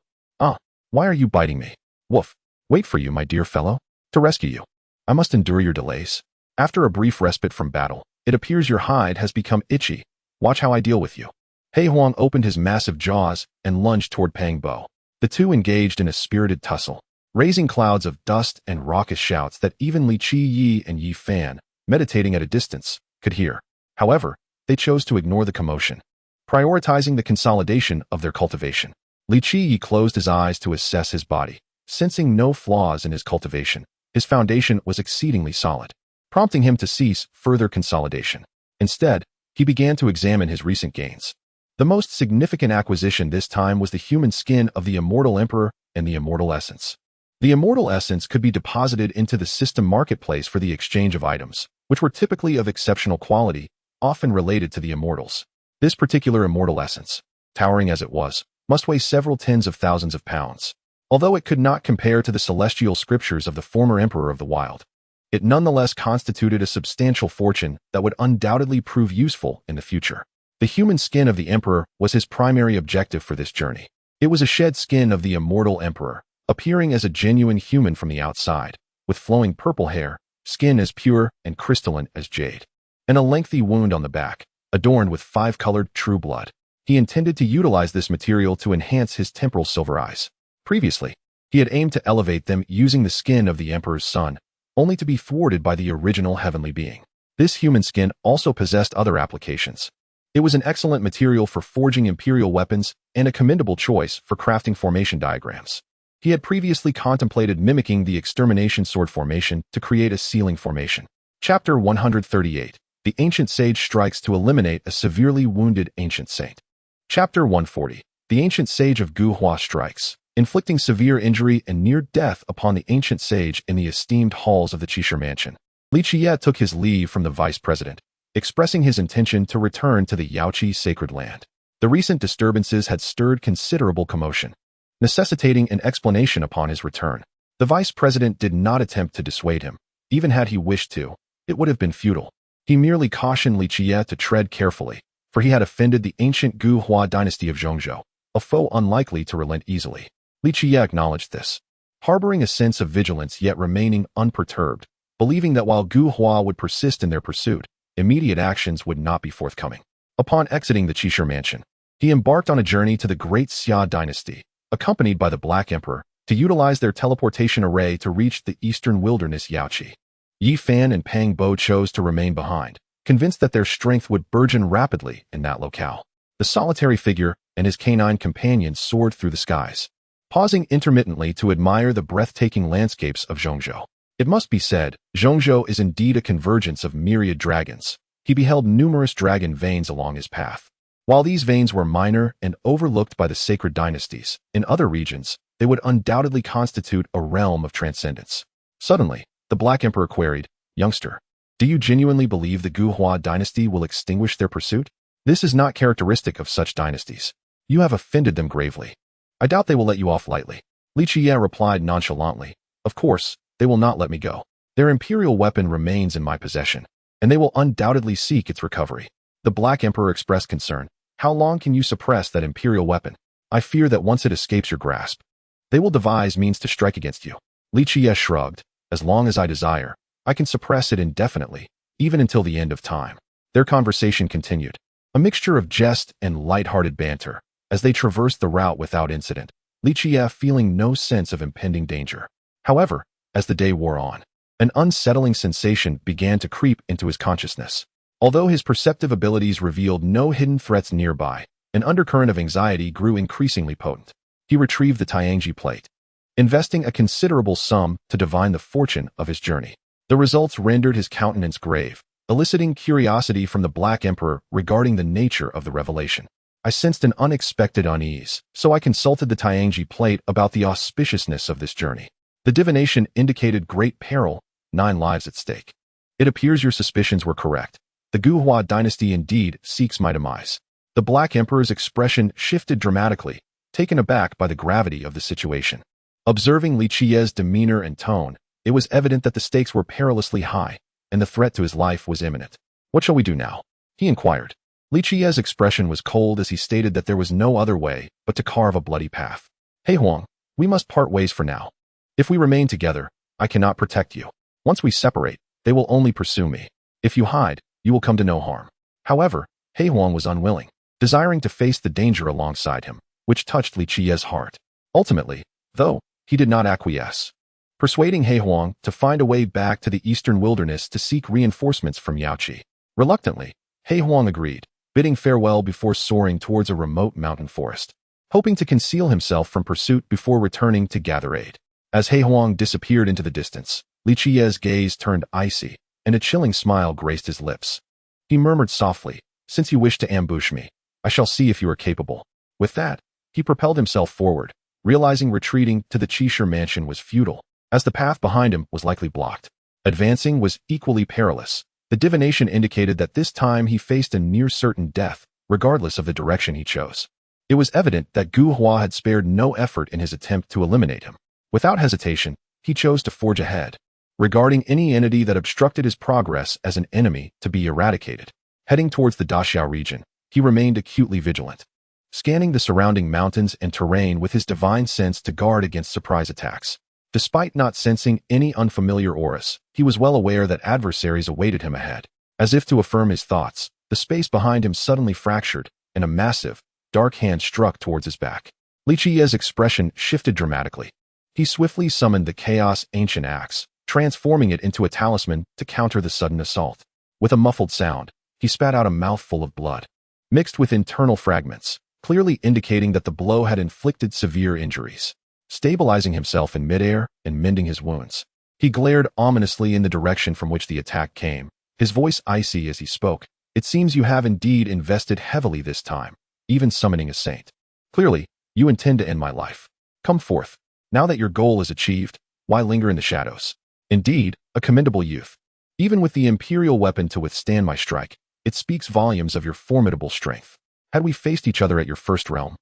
Why are you biting me? Woof. Wait for you, my dear fellow. To rescue you. I must endure your delays. After a brief respite from battle, it appears your hide has become itchy. Watch how I deal with you. He Huang opened his massive jaws and lunged toward Pang Bo. The two engaged in a spirited tussle, raising clouds of dust and raucous shouts that even Li Qiyeh and Yi Fan, meditating at a distance, could hear. However, they chose to ignore the commotion, prioritizing the consolidation of their cultivation. Li Qiyeh closed his eyes to assess his body, sensing no flaws in his cultivation. His foundation was exceedingly solid, prompting him to cease further consolidation. Instead, he began to examine his recent gains. The most significant acquisition this time was the human skin of the immortal emperor and the immortal essence. The immortal essence could be deposited into the system marketplace for the exchange of items, which were typically of exceptional quality, often related to the immortals. This particular immortal essence, towering as it was, must weigh several tens of thousands of pounds. Although it could not compare to the celestial scriptures of the former emperor of the wild, it nonetheless constituted a substantial fortune that would undoubtedly prove useful in the future. The human skin of the emperor was his primary objective for this journey. It was a shed skin of the immortal emperor, appearing as a genuine human from the outside, with flowing purple hair, skin as pure and crystalline as jade, and a lengthy wound on the back, adorned with 5-colored true blood. He intended to utilize this material to enhance his temporal silver eyes. Previously, he had aimed to elevate them using the skin of the emperor's son, only to be thwarted by the original heavenly being. This human skin also possessed other applications. It was an excellent material for forging imperial weapons and a commendable choice for crafting formation diagrams. He had previously contemplated mimicking the extermination sword formation to create a sealing formation. Chapter 138. The Ancient Sage Strikes to Eliminate a Severely Wounded Ancient Saint. Chapter 140. The Ancient Sage of Guhua Strikes, inflicting severe injury and near death upon the ancient sage in the esteemed halls of the Qishir mansion. Li Qiyeh took his leave from the vice president, expressing his intention to return to the Yaoqi sacred land. The recent disturbances had stirred considerable commotion, necessitating an explanation upon his return. The vice president did not attempt to dissuade him. Even had he wished to, it would have been futile. He merely cautioned Li Qiyeh to tread carefully, for he had offended the ancient Guhua dynasty of Zhongzhou, a foe unlikely to relent easily. Li Qiyeh acknowledged this, harboring a sense of vigilance yet remaining unperturbed, believing that while Guhua would persist in their pursuit, immediate actions would not be forthcoming. Upon exiting the Qishir mansion, he embarked on a journey to the Great Xia dynasty, accompanied by the Black Emperor, to utilize their teleportation array to reach the eastern wilderness Yaoqi. Yi Fan and Pang Bo chose to remain behind, convinced that their strength would burgeon rapidly in that locale. The solitary figure and his canine companions soared through the skies, pausing intermittently to admire the breathtaking landscapes of Zhongzhou. It must be said, Zhongzhou is indeed a convergence of myriad dragons. He beheld numerous dragon veins along his path. While these veins were minor and overlooked by the sacred dynasties, in other regions, they would undoubtedly constitute a realm of transcendence. Suddenly, the Black Emperor queried, "Youngster, do you genuinely believe the Guhua dynasty will extinguish their pursuit? This is not characteristic of such dynasties. You have offended them gravely. I doubt they will let you off lightly." Li Qiyeh replied nonchalantly, "Of course, they will not let me go. Their imperial weapon remains in my possession, and they will undoubtedly seek its recovery." The Black Emperor expressed concern. "How long can you suppress that imperial weapon? I fear that once it escapes your grasp, they will devise means to strike against you." Li Qiyeh shrugged. "As long as I desire, I can suppress it indefinitely, even until the end of time." Their conversation continued, a mixture of jest and light-hearted banter, as they traversed the route without incident, Li Qiyeh feeling no sense of impending danger. However, as the day wore on, an unsettling sensation began to creep into his consciousness. Although his perceptive abilities revealed no hidden threats nearby, an undercurrent of anxiety grew increasingly potent. He retrieved the Tianji plate, investing a considerable sum to divine the fortune of his journey. The results rendered his countenance grave, eliciting curiosity from the Black Emperor regarding the nature of the revelation. I sensed an unexpected unease, so I consulted the Tianji plate about the auspiciousness of this journey. The divination indicated great peril, 9 lives at stake. "It appears your suspicions were correct. The Guhua dynasty indeed seeks my demise." The Black Emperor's expression shifted dramatically, taken aback by the gravity of the situation. Observing Li Qiyeh's demeanor and tone, it was evident that the stakes were perilously high, and the threat to his life was imminent. "What shall we do now?" he inquired. Li Qiyeh's expression was cold as he stated that there was no other way but to carve a bloody path. "Hey Huang, we must part ways for now. If we remain together, I cannot protect you. Once we separate, they will only pursue me. If you hide, you will come to no harm." However, He Huang was unwilling, desiring to face the danger alongside him, which touched Li Qiyeh's heart. Ultimately, though, he did not acquiesce, persuading He Huang to find a way back to the eastern wilderness to seek reinforcements from Yaoqi. Reluctantly, He Huang agreed, bidding farewell before soaring towards a remote mountain forest, hoping to conceal himself from pursuit before returning to gather aid. As He Huang disappeared into the distance, Li Qiyeh's gaze turned icy, and a chilling smile graced his lips. He murmured softly, "Since you wish to ambush me, I shall see if you are capable." With that, he propelled himself forward, realizing retreating to the Qishir mansion was futile, as the path behind him was likely blocked. Advancing was equally perilous. The divination indicated that this time he faced a near-certain death, regardless of the direction he chose. It was evident that Gu Hua had spared no effort in his attempt to eliminate him. Without hesitation, he chose to forge ahead, regarding any entity that obstructed his progress as an enemy to be eradicated. Heading towards the Daxiao region, he remained acutely vigilant, scanning the surrounding mountains and terrain with his divine sense to guard against surprise attacks. Despite not sensing any unfamiliar auras, he was well aware that adversaries awaited him ahead. As if to affirm his thoughts, the space behind him suddenly fractured, and a massive, dark hand struck towards his back. Li Qiyeh's expression shifted dramatically. He swiftly summoned the Chaos Ancient Axe, transforming it into a talisman to counter the sudden assault. With a muffled sound, he spat out a mouthful of blood, mixed with internal fragments, clearly indicating that the blow had inflicted severe injuries. Stabilizing himself in midair and mending his wounds, he glared ominously in the direction from which the attack came, his voice icy as he spoke. "It seems you have indeed invested heavily this time, even summoning a saint. Clearly, you intend to end my life. Come forth. Now that your goal is achieved, why linger in the shadows? Indeed, a commendable youth. Even with the imperial weapon to withstand my strike, it speaks volumes of your formidable strength. Had we faced each other at your first realm,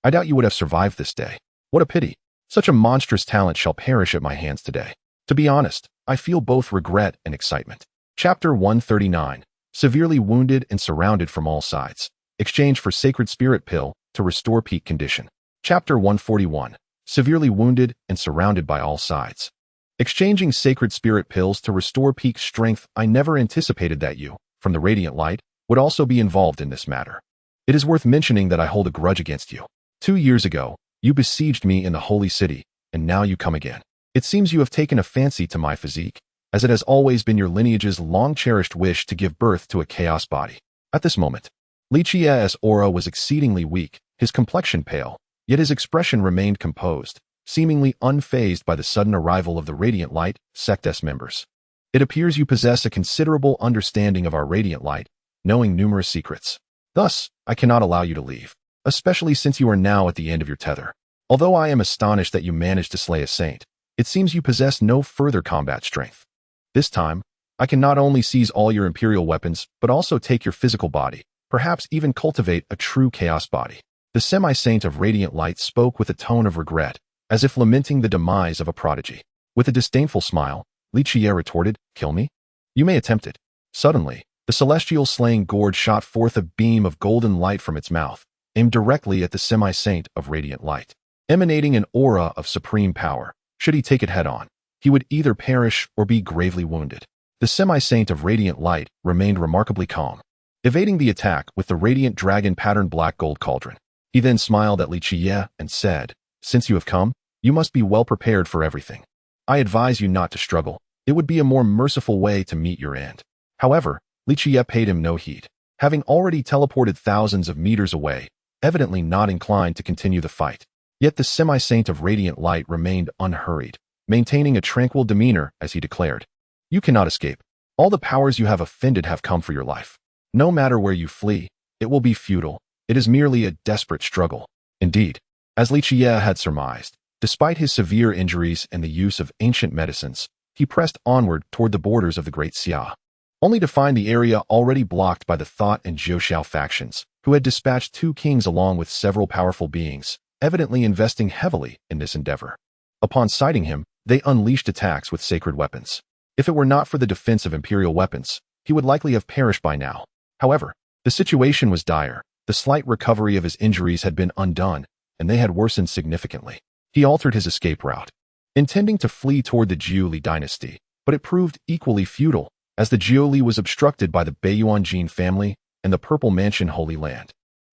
I doubt you would have survived this day. What a pity. Such a monstrous talent shall perish at my hands today. To be honest, I feel both regret and excitement." Chapter 139. Severely wounded and surrounded from all sides. Exchange for Sacred Spirit Pill to restore peak condition. Chapter 141. Severely wounded and surrounded by all sides. Exchanging Sacred Spirit Pills to restore peak strength. I never anticipated that you, from the Radiant Light, would also be involved in this matter. It is worth mentioning that I hold a grudge against you. 2 years ago, you besieged me in the Holy City, and now you come again. It seems you have taken a fancy to my physique, as it has always been your lineage's long-cherished wish to give birth to a chaos body. At this moment, Li Qiyeh's aura was exceedingly weak, his complexion pale, yet his expression remained composed, seemingly unfazed by the sudden arrival of the Radiant Light Sect's members. "It appears you possess a considerable understanding of our Radiant Light, knowing numerous secrets. Thus, I cannot allow you to leave, especially since you are now at the end of your tether. Although I am astonished that you managed to slay a saint, it seems you possess no further combat strength. This time, I can not only seize all your imperial weapons, but also take your physical body, perhaps even cultivate a true chaos body. The semi-saint of radiant light spoke with a tone of regret, as if lamenting the demise of a prodigy. With a disdainful smile, Li Qiyeh retorted, "Kill me? You may attempt it." Suddenly, the celestial slaying gourd shot forth a beam of golden light from its mouth, aimed directly at the semi-saint of radiant light. Emanating an aura of supreme power, should he take it head-on, he would either perish or be gravely wounded. The semi-saint of radiant light remained remarkably calm, evading the attack with the radiant dragon-patterned black gold cauldron. He then smiled at Li Qiyeh and said, "Since you have come, you must be well prepared for everything. I advise you not to struggle. It would be a more merciful way to meet your end." However, Li Qiyeh paid him no heed, having already teleported thousands of meters away, evidently not inclined to continue the fight. Yet the semi-saint of radiant light remained unhurried, maintaining a tranquil demeanor as he declared, "You cannot escape. All the powers you have offended have come for your life. No matter where you flee, it will be futile. It is merely a desperate struggle." Indeed, as Li Qiyeh had surmised, despite his severe injuries and the use of ancient medicines, he pressed onward toward the borders of the Great Xia, only to find the area already blocked by the Thought and Zhou factions, who had dispatched 2 kings along with several powerful beings, evidently investing heavily in this endeavor. Upon sighting him, they unleashed attacks with sacred weapons. If it were not for the defense of imperial weapons, he would likely have perished by now. However, the situation was dire. The slight recovery of his injuries had been undone, and they had worsened significantly. He altered his escape route, intending to flee toward the Li dynasty, but it proved equally futile, as the Li was obstructed by the Baiyuanjin family and the Purple Mansion Holy Land,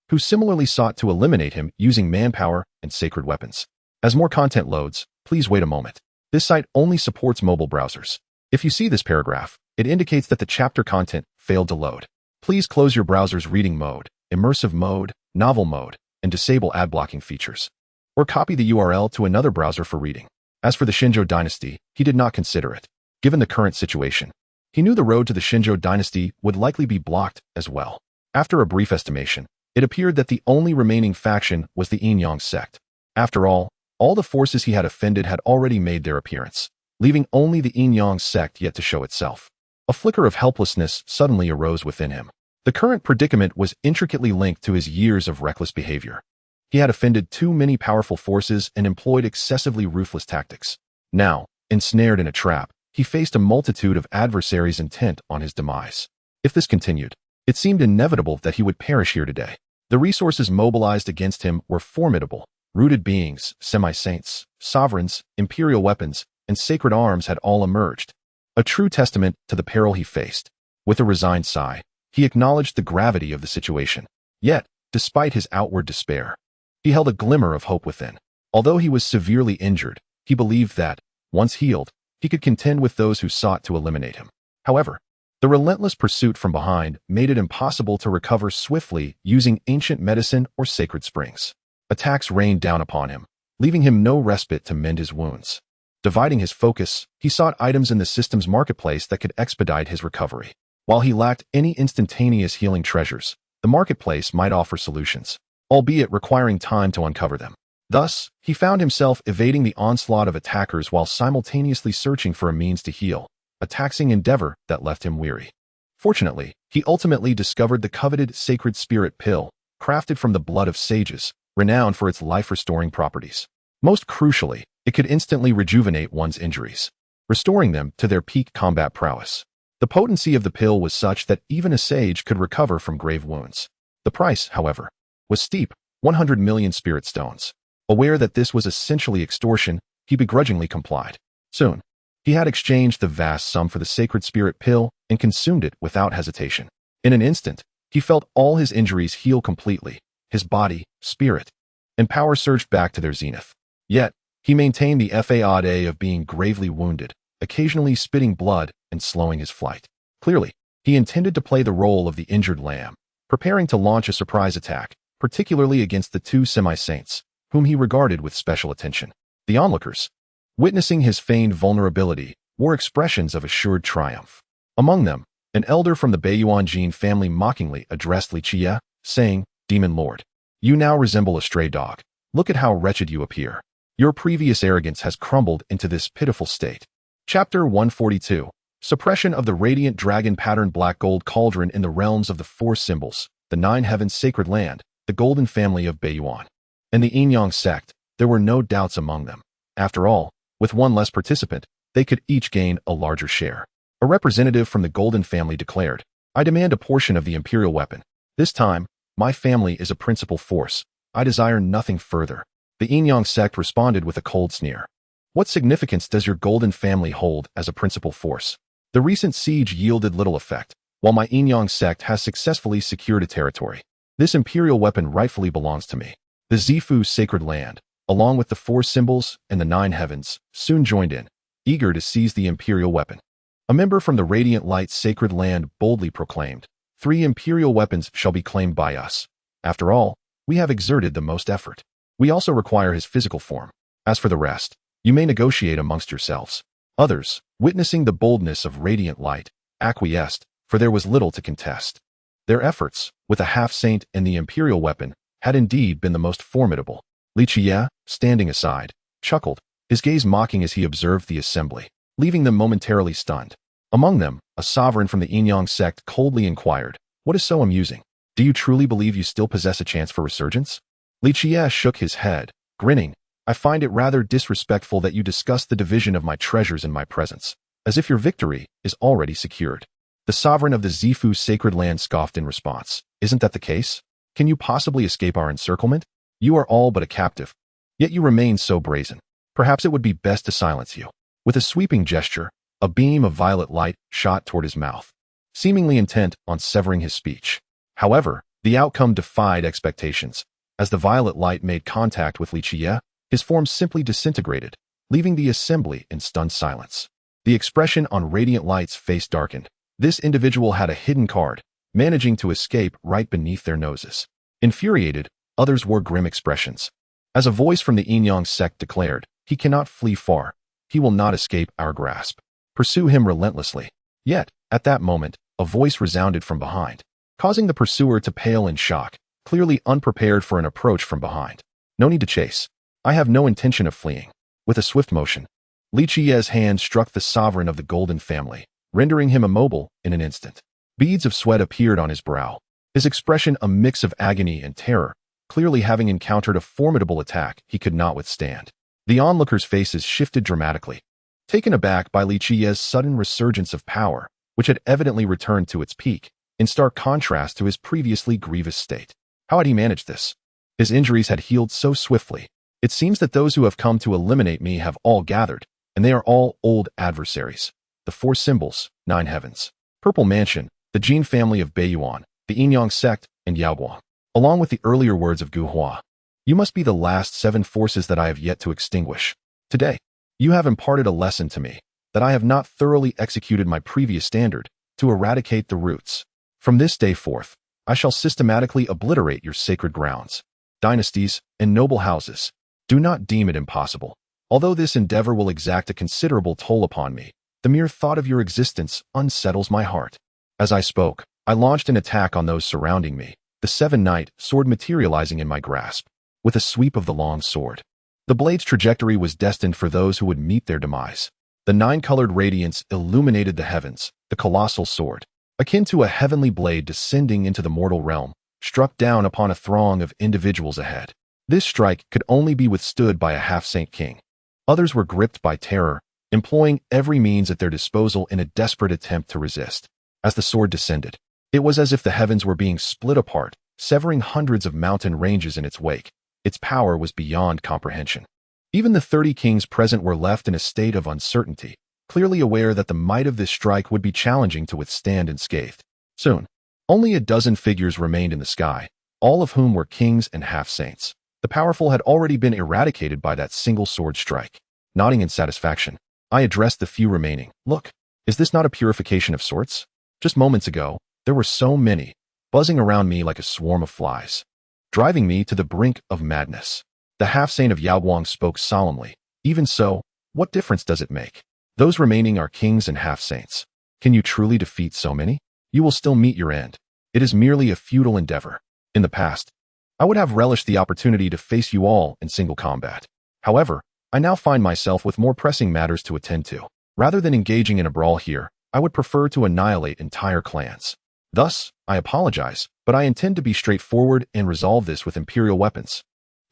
who similarly sought to eliminate him using manpower and sacred weapons. As more content loads, please wait a moment. This site only supports mobile browsers. If you see this paragraph, it indicates that the chapter content failed to load. Please close your browser's reading mode, immersive mode, novel mode, and disable ad blocking features. Or copy the URL to another browser for reading. As for the Shenzhou dynasty, he did not consider it. Given the current situation, he knew the road to the Shenzhou dynasty would likely be blocked as well. After a brief estimation, it appeared that the only remaining faction was the Yin-Yang sect. After all the forces he had offended had already made their appearance, leaving only the Yin-Yang sect yet to show itself. A flicker of helplessness suddenly arose within him. The current predicament was intricately linked to his years of reckless behavior. He had offended too many powerful forces and employed excessively ruthless tactics. Now, ensnared in a trap, he faced a multitude of adversaries intent on his demise. If this continued, it seemed inevitable that he would perish here today. The resources mobilized against him were formidable. Rooted beings, semi-saints, sovereigns, imperial weapons, and sacred arms had all emerged. A true testament to the peril he faced. With a resigned sigh, he acknowledged the gravity of the situation. Yet, despite his outward despair, he held a glimmer of hope within. Although he was severely injured, he believed that, once healed, he could contend with those who sought to eliminate him. However, the relentless pursuit from behind made it impossible to recover swiftly using ancient medicine or sacred springs. Attacks rained down upon him, leaving him no respite to mend his wounds. Dividing his focus, he sought items in the system's marketplace that could expedite his recovery. While he lacked any instantaneous healing treasures, the marketplace might offer solutions, albeit requiring time to uncover them. Thus, he found himself evading the onslaught of attackers while simultaneously searching for a means to heal, a taxing endeavor that left him weary. Fortunately, he ultimately discovered the coveted sacred spirit pill, crafted from the blood of sages, renowned for its life-restoring properties. Most crucially, it could instantly rejuvenate one's injuries, restoring them to their peak combat prowess. The potency of the pill was such that even a sage could recover from grave wounds. The price, however, was steep, 100 million spirit stones. Aware that this was essentially extortion, he begrudgingly complied. Soon, he had exchanged the vast sum for the sacred spirit pill and consumed it without hesitation. In an instant, he felt all his injuries heal completely. His body, spirit, and power surged back to their zenith. Yet, he maintained the facade of being gravely wounded, occasionally spitting blood and slowing his flight. Clearly, he intended to play the role of the injured lamb, preparing to launch a surprise attack, particularly against the 2 semi-saints, whom he regarded with special attention. The onlookers, witnessing his feigned vulnerability, wore expressions of assured triumph. Among them, an elder from the Baiyuanjin family mockingly addressed Li Qiyeh, saying, "Demon Lord, you now resemble a stray dog. Look at how wretched you appear. Your previous arrogance has crumbled into this pitiful state. Chapter 142. Suppression of the radiant dragon pattern black gold cauldron in the realms of the four symbols, the nine heavens sacred land, the golden family of Beiyuan, and the Yin-Yang sect. There were no doubts among them. After all, with one less participant, they could each gain a larger share. A representative from the golden family declared, I demand a portion of the imperial weapon. This time, my family is a principal force. I desire nothing further. The Yin-Yang sect responded with a cold sneer. What significance does your golden family hold as a principal force? The recent siege yielded little effect, while my Yin-Yang sect has successfully secured a territory. This imperial weapon rightfully belongs to me. The Zifu sacred land, along with the four symbols and the nine heavens, soon joined in, eager to seize the imperial weapon. A member from the Radiant Light sacred land boldly proclaimed, 3 imperial weapons shall be claimed by us. After all, we have exerted the most effort. We also require his physical form. As for the rest, you may negotiate amongst yourselves. Others, witnessing the boldness of Radiant Light, acquiesced, for there was little to contest. Their efforts, with a half-saint and the imperial weapon, had indeed been the most formidable. Li Qiyeh, standing aside, chuckled, his gaze mocking as he observed the assembly, leaving them momentarily stunned. Among them, a sovereign from the Yin-Yang sect coldly inquired, what is so amusing? Do you truly believe you still possess a chance for resurgence? Li Qiyeh shook his head, grinning. I find it rather disrespectful that you discuss the division of my treasures in my presence, as if your victory is already secured. The sovereign of the Zifu sacred land scoffed in response. Isn't that the case? Can you possibly escape our encirclement? You are all but a captive. Yet you remain so brazen. Perhaps it would be best to silence you. With a sweeping gesture, a beam of violet light shot toward his mouth, seemingly intent on severing his speech. However, the outcome defied expectations. As the violet light made contact with Li Qiyeh, his form simply disintegrated, leaving the assembly in stunned silence. The expression on Radiant Light's face darkened. This individual had a hidden card, managing to escape right beneath their noses. Infuriated, others wore grim expressions. As a voice from the Yin-Yang sect declared, he cannot flee far. He will not escape our grasp. Pursue him relentlessly. Yet, at that moment, a voice resounded from behind, causing the pursuer to pale in shock, clearly unprepared for an approach from behind. No need to chase. I have no intention of fleeing. With a swift motion, Li Qiyeh's hand struck the sovereign of the golden family, rendering him immobile in an instant. Beads of sweat appeared on his brow, his expression a mix of agony and terror, clearly having encountered a formidable attack he could not withstand. The onlookers' faces shifted dramatically, taken aback by Li Qiyeh's sudden resurgence of power, which had evidently returned to its peak, in stark contrast to his previously grievous state. How had he managed this? His injuries had healed so swiftly. It seems that those who have come to eliminate me have all gathered, and they are all old adversaries. The four symbols, nine heavens, Purple Mansion, the Jin family of Beiyuan, the Yin-Yang sect, and Yaoguang, along with the earlier words of Gu Hua. You must be the last 7 forces that I have yet to extinguish. Today, you have imparted a lesson to me, that I have not thoroughly executed my previous standard, to eradicate the roots. From this day forth, I shall systematically obliterate your sacred grounds, dynasties, and noble houses. Do not deem it impossible. Although this endeavor will exact a considerable toll upon me, the mere thought of your existence unsettles my heart. As I spoke, I launched an attack on those surrounding me, the 7-Knight sword materializing in my grasp, with a sweep of the long sword. The blade's trajectory was destined for those who would meet their demise. The 9-colored radiance illuminated the heavens, the colossal sword, akin to a heavenly blade descending into the mortal realm, struck down upon a throng of individuals ahead. This strike could only be withstood by a half-saint king. Others were gripped by terror, employing every means at their disposal in a desperate attempt to resist. As the sword descended, it was as if the heavens were being split apart, severing hundreds of mountain ranges in its wake. Its power was beyond comprehension. Even the 30 kings present were left in a state of uncertainty, clearly aware that the might of this strike would be challenging to withstand unscathed. Soon, only a dozen figures remained in the sky, all of whom were kings and half-saints. The powerful had already been eradicated by that single sword strike. Nodding in satisfaction, I addressed the few remaining. Look, is this not a purification of sorts? Just moments ago, there were so many, buzzing around me like a swarm of flies, driving me to the brink of madness. The half-saint of Yaoguang spoke solemnly. Even so, what difference does it make? Those remaining are kings and half-saints. Can you truly defeat so many? You will still meet your end. It is merely a futile endeavor. In the past, I would have relished the opportunity to face you all in single combat. However, I now find myself with more pressing matters to attend to. Rather than engaging in a brawl here, I would prefer to annihilate entire clans. Thus, I apologize, but I intend to be straightforward and resolve this with Imperial weapons.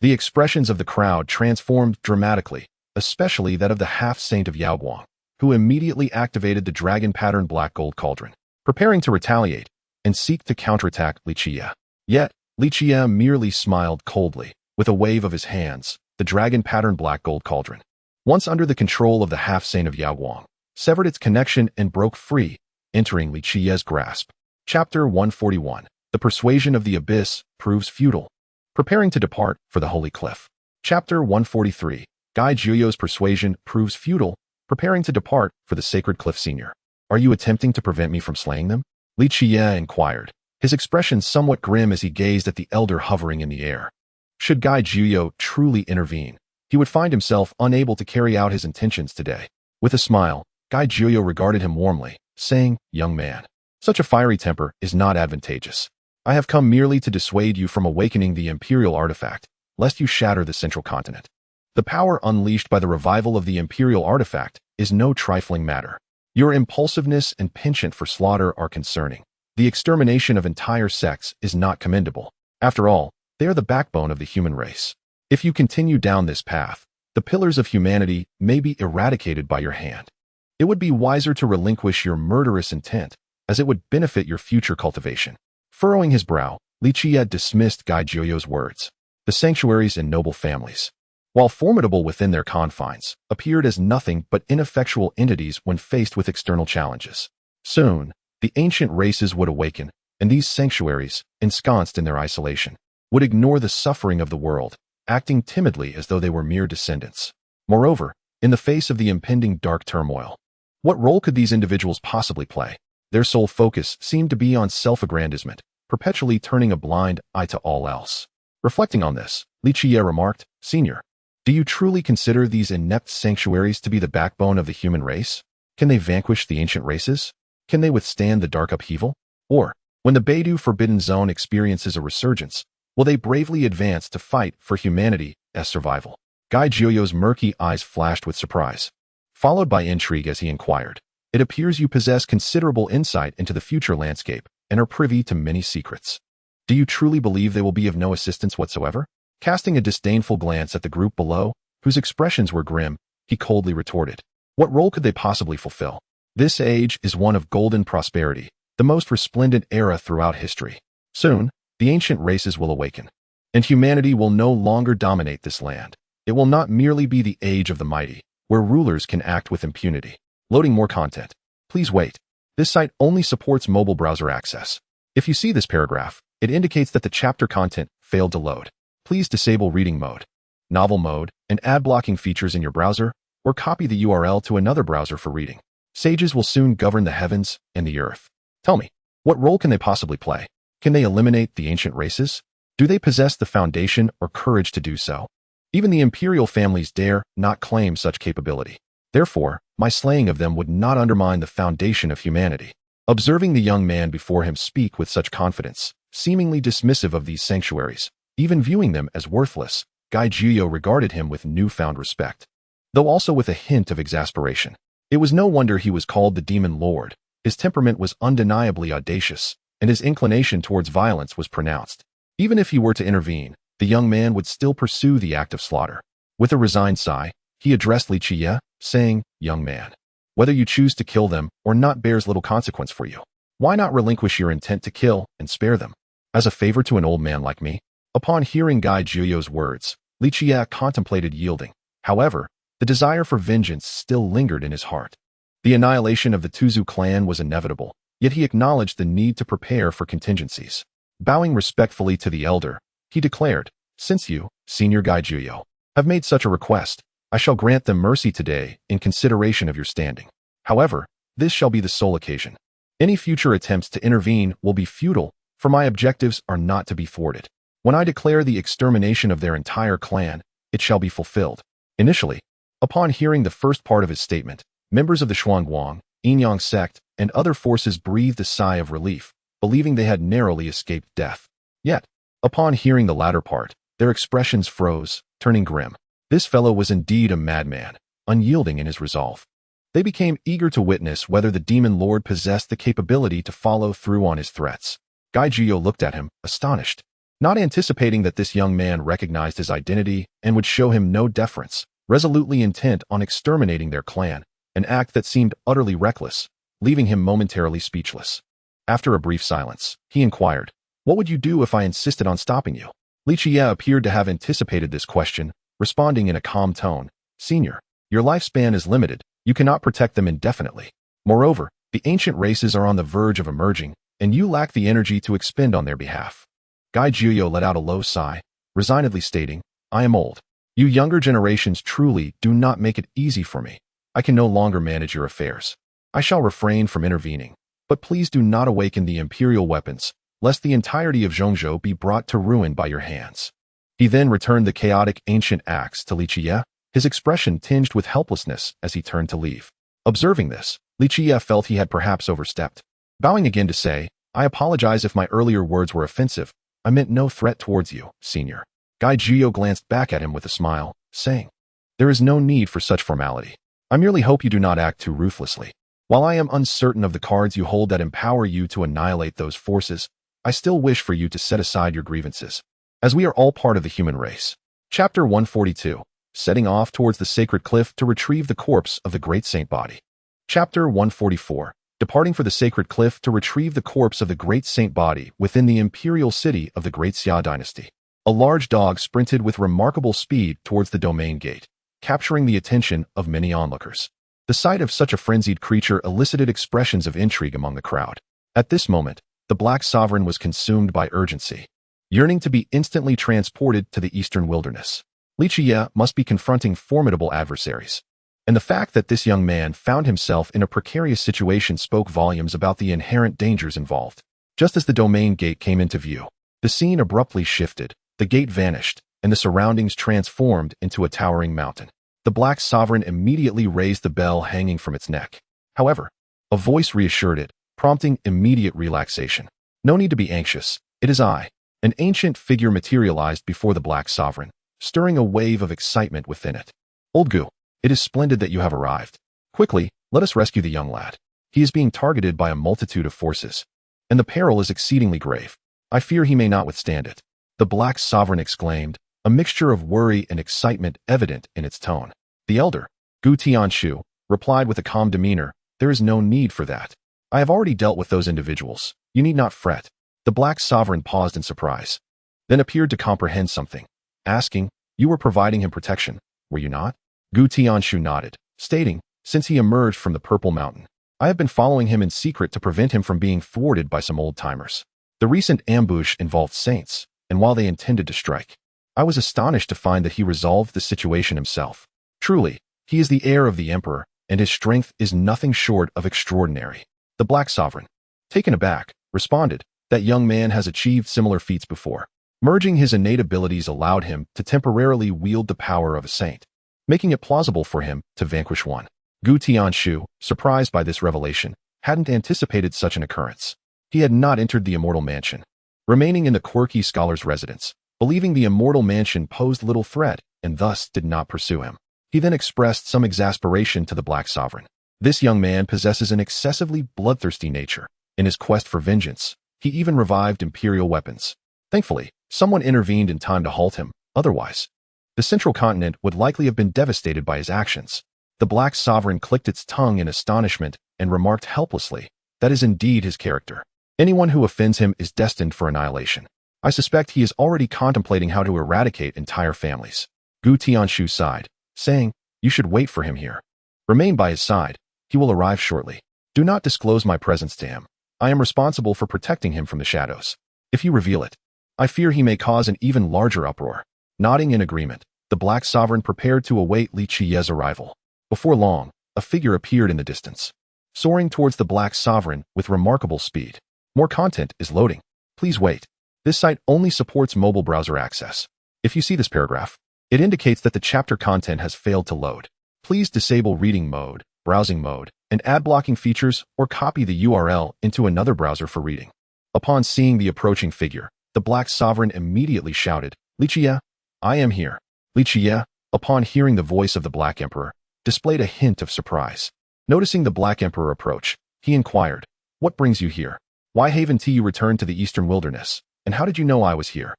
The expressions of the crowd transformed dramatically, especially that of the half-saint of Yaoguang, who immediately activated the dragon-patterned black gold cauldron, preparing to retaliate and seek to counterattack Li Qiyeh. Yet, Li Qiyeh merely smiled coldly, with a wave of his hands. The dragon-patterned black gold cauldron, once under the control of the half-saint of Yaoguang, severed its connection and broke free, entering Li Qiyeh's grasp. Chapter 141. The Persuasion of the Abyss Proves Futile. Preparing to depart for the Holy Cliff. Chapter 143. Guy Juyo's persuasion proves futile, preparing to depart for the Sacred Cliff Senior. Are you attempting to prevent me from slaying them? Li Qiyeh inquired, his expression somewhat grim as he gazed at the elder hovering in the air. Should Guy Juyo truly intervene, he would find himself unable to carry out his intentions today. With a smile, Guy Juyo regarded him warmly, saying, "Young man, such a fiery temper is not advantageous. I have come merely to dissuade you from awakening the Imperial artifact, lest you shatter the central continent. The power unleashed by the revival of the Imperial artifact is no trifling matter. Your impulsiveness and penchant for slaughter are concerning. The extermination of entire sects is not commendable. After all, they are the backbone of the human race. If you continue down this path, the pillars of humanity may be eradicated by your hand. It would be wiser to relinquish your murderous intent, as it would benefit your future cultivation." Furrowing his brow, Li Qiyeh dismissed Guy Juyo's words. The sanctuaries and noble families, while formidable within their confines, appeared as nothing but ineffectual entities when faced with external challenges. Soon, the ancient races would awaken, and these sanctuaries, ensconced in their isolation, would ignore the suffering of the world, acting timidly as though they were mere descendants. Moreover, in the face of the impending dark turmoil, what role could these individuals possibly play? Their sole focus seemed to be on self-aggrandizement, perpetually turning a blind eye to all else. Reflecting on this, Li Qiyeh remarked, "Senior, do you truly consider these inept sanctuaries to be the backbone of the human race? Can they vanquish the ancient races? Can they withstand the dark upheaval? Or, when the Beidou Forbidden Zone experiences a resurgence, will they bravely advance to fight for humanity's survival?" Guy Juyo's murky eyes flashed with surprise, followed by intrigue as he inquired, "It appears you possess considerable insight into the future landscape and are privy to many secrets. Do you truly believe they will be of no assistance whatsoever?" Casting a disdainful glance at the group below, whose expressions were grim, he coldly retorted, "What role could they possibly fulfill? This age is one of golden prosperity, the most resplendent era throughout history. Soon, the ancient races will awaken, and humanity will no longer dominate this land. It will not merely be the age of the mighty, where rulers can act with impunity." Loading more content. Please wait. This site only supports mobile browser access. If you see this paragraph, it indicates that the chapter content failed to load. Please disable reading mode, novel mode, and ad blocking features in your browser, or copy the URL to another browser for reading. Sages will soon govern the heavens and the earth. Tell me, what role can they possibly play? Can they eliminate the ancient races? Do they possess the foundation or courage to do so? Even the imperial families dare not claim such capability. Therefore, my slaying of them would not undermine the foundation of humanity. Observing the young man before him speak with such confidence, seemingly dismissive of these sanctuaries, even viewing them as worthless, Guy Juyo regarded him with newfound respect, though also with a hint of exasperation. It was no wonder he was called the Demon Lord. His temperament was undeniably audacious, and his inclination towards violence was pronounced. Even if he were to intervene, the young man would still pursue the act of slaughter. With a resigned sigh, he addressed Li Qiyeh, saying, "Young man, whether you choose to kill them or not bears little consequence for you. Why not relinquish your intent to kill and spare them, as a favor to an old man like me?" Upon hearing Guy Juyo's words, Li Qiyeh contemplated yielding. However, the desire for vengeance still lingered in his heart. The annihilation of the Tuzu clan was inevitable, yet he acknowledged the need to prepare for contingencies. Bowing respectfully to the elder, he declared, "Since you, Senior Guy Juyo, have made such a request, I shall grant them mercy today in consideration of your standing. However, this shall be the sole occasion. Any future attempts to intervene will be futile, for my objectives are not to be thwarted. When I declare the extermination of their entire clan, it shall be fulfilled." Initially, upon hearing the first part of his statement, members of the Shuangguang, Yinyang sect, and other forces breathed a sigh of relief, believing they had narrowly escaped death. Yet, Upon hearing the latter part, their expressions froze, turning grim. This fellow was indeed a madman, unyielding in his resolve. They became eager to witness whether the demon lord possessed the capability to follow through on his threats. Li Qiyeh looked at him, astonished, not anticipating that this young man recognized his identity and would show him no deference, resolutely intent on exterminating their clan, an act that seemed utterly reckless, leaving him momentarily speechless. After a brief silence, he inquired, "What would you do if I insisted on stopping you?" Li Qiyeh appeared to have anticipated this question, responding in a calm tone, "Senior, your lifespan is limited. You cannot protect them indefinitely. Moreover, the ancient races are on the verge of emerging, and you lack the energy to expend on their behalf." Li Qiyeh let out a low sigh, resignedly stating, "I am old. You younger generations truly do not make it easy for me. I can no longer manage your affairs. I shall refrain from intervening, but please do not awaken the imperial weapons, lest the entirety of Zhongzhou be brought to ruin by your hands." He then returned the chaotic ancient axe to Li Qiyeh, his expression tinged with helplessness as he turned to leave. Observing this, Li Qiyeh felt he had perhaps overstepped. Bowing again to say, "I apologize if my earlier words were offensive. I meant no threat towards you, Senior." Li Qiyeh glanced back at him with a smile, saying, "There is no need for such formality. I merely hope you do not act too ruthlessly. While I am uncertain of the cards you hold that empower you to annihilate those forces, I still wish for you to set aside your grievances, as we are all part of the human race." Chapter 142. Setting off towards the sacred cliff to retrieve the corpse of the great saint body. Chapter 144. Departing for the sacred cliff to retrieve the corpse of the great saint body within the imperial city of the great Xia dynasty. A large dog sprinted with remarkable speed towards the domain gate, capturing the attention of many onlookers. The sight of such a frenzied creature elicited expressions of intrigue among the crowd. At this moment, the Black Sovereign was consumed by urgency, yearning to be instantly transported to the eastern wilderness. Li Qiyeh must be confronting formidable adversaries, and the fact that this young man found himself in a precarious situation spoke volumes about the inherent dangers involved. Just as the domain gate came into view, the scene abruptly shifted, the gate vanished, and the surroundings transformed into a towering mountain. The Black Sovereign immediately raised the bell hanging from its neck. However, a voice reassured it, prompting immediate relaxation. "No need to be anxious. It is I." An ancient figure materialized before the Black Sovereign, stirring a wave of excitement within it. "Old Gu, it is splendid that you have arrived. Quickly, let us rescue the young lad. He is being targeted by a multitude of forces, and the peril is exceedingly grave. I fear he may not withstand it." The Black Sovereign exclaimed, a mixture of worry and excitement evident in its tone. The elder, Gu Tianshu, replied with a calm demeanor, "There is no need for that. I have already dealt with those individuals. You need not fret." The Black Sovereign paused in surprise, then appeared to comprehend something, asking, "You were providing him protection, were you not?" Gu Tianshu nodded, stating, "Since he emerged from the Purple Mountain, I have been following him in secret to prevent him from being thwarted by some old-timers. The recent ambush involved saints, and while they intended to strike, I was astonished to find that he resolved the situation himself. Truly, he is the heir of the Emperor, and his strength is nothing short of extraordinary." The Black Sovereign, taken aback, responded, "That young man has achieved similar feats before. Merging his innate abilities allowed him to temporarily wield the power of a saint, making it plausible for him to vanquish one." Gu Tianshu, surprised by this revelation, hadn't anticipated such an occurrence. He had not entered the Immortal Mansion, remaining in the quirky scholar's residence, believing the Immortal Mansion posed little threat and thus did not pursue him. He then expressed some exasperation to the Black Sovereign. This young man possesses an excessively bloodthirsty nature. In his quest for vengeance, he even revived imperial weapons. Thankfully, someone intervened in time to halt him. Otherwise, the central continent would likely have been devastated by his actions. The Black Sovereign clicked its tongue in astonishment and remarked helplessly, "That is indeed his character. Anyone who offends him is destined for annihilation. I suspect he is already contemplating how to eradicate entire families." Gu Tianshu sighed, saying, "You should wait for him here. Remain by his side. He will arrive shortly. Do not disclose my presence to him. I am responsible for protecting him from the shadows. If you reveal it, I fear he may cause an even larger uproar." Nodding in agreement, the Black Sovereign prepared to await Li Qiyeh's arrival. Before long, a figure appeared in the distance, soaring towards the Black Sovereign with remarkable speed. "More content is loading. Please wait. This site only supports mobile browser access. If you see this paragraph, it indicates that the chapter content has failed to load. Please disable reading mode, browsing mode, and ad blocking features or copy the URL into another browser for reading." Upon seeing the approaching figure, The Black Sovereign immediately shouted, "Li Qiyeh, I am here." Li Qiyeh, upon hearing the voice of the Black Emperor, displayed a hint of surprise. Noticing the Black Emperor approach, he inquired, "What brings you here? Why haven't you returned to the eastern wilderness? And how did you know I was here?"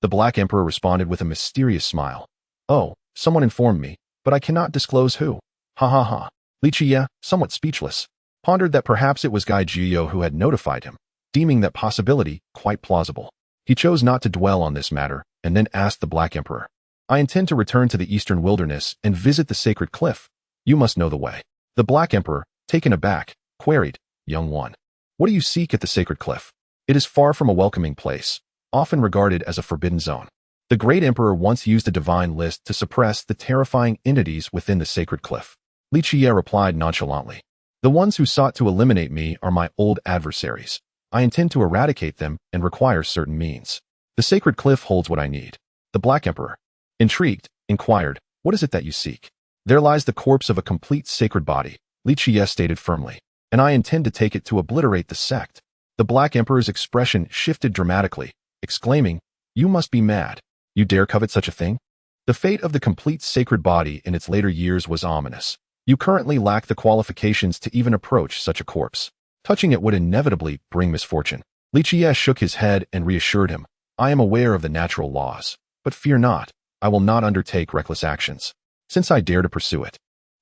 The Black Emperor responded with a mysterious smile. "Oh, someone informed me, but I cannot disclose who." Ha ha ha. Li Qiyeh, somewhat speechless, pondered that perhaps it was Li Qiyeh who had notified him, deeming that possibility quite plausible. He chose not to dwell on this matter, and then asked the Black Emperor, "I intend to return to the eastern wilderness and visit the sacred cliff. You must know the way." The Black Emperor, taken aback, queried, "Young one, what do you seek at the sacred cliff? It is far from a welcoming place, often regarded as a forbidden zone. The great emperor once used a divine list to suppress the terrifying entities within the sacred cliff." Li Qiyeh replied nonchalantly, "The ones who sought to eliminate me are my old adversaries. I intend to eradicate them and require certain means. The sacred cliff holds what I need." The Black Emperor, intrigued, inquired, "What is it that you seek?" "There lies the corpse of a complete sacred body," Li Qiyeh stated firmly, "and I intend to take it to obliterate the sect." The Black Emperor's expression shifted dramatically, exclaiming, "You must be mad. You dare covet such a thing?" The fate of the complete sacred body in its later years was ominous. You currently lack the qualifications to even approach such a corpse. Touching it would inevitably bring misfortune. Li Qiyeh shook his head and reassured him, "I am aware of the natural laws, but fear not, I will not undertake reckless actions. Since I dare to pursue it,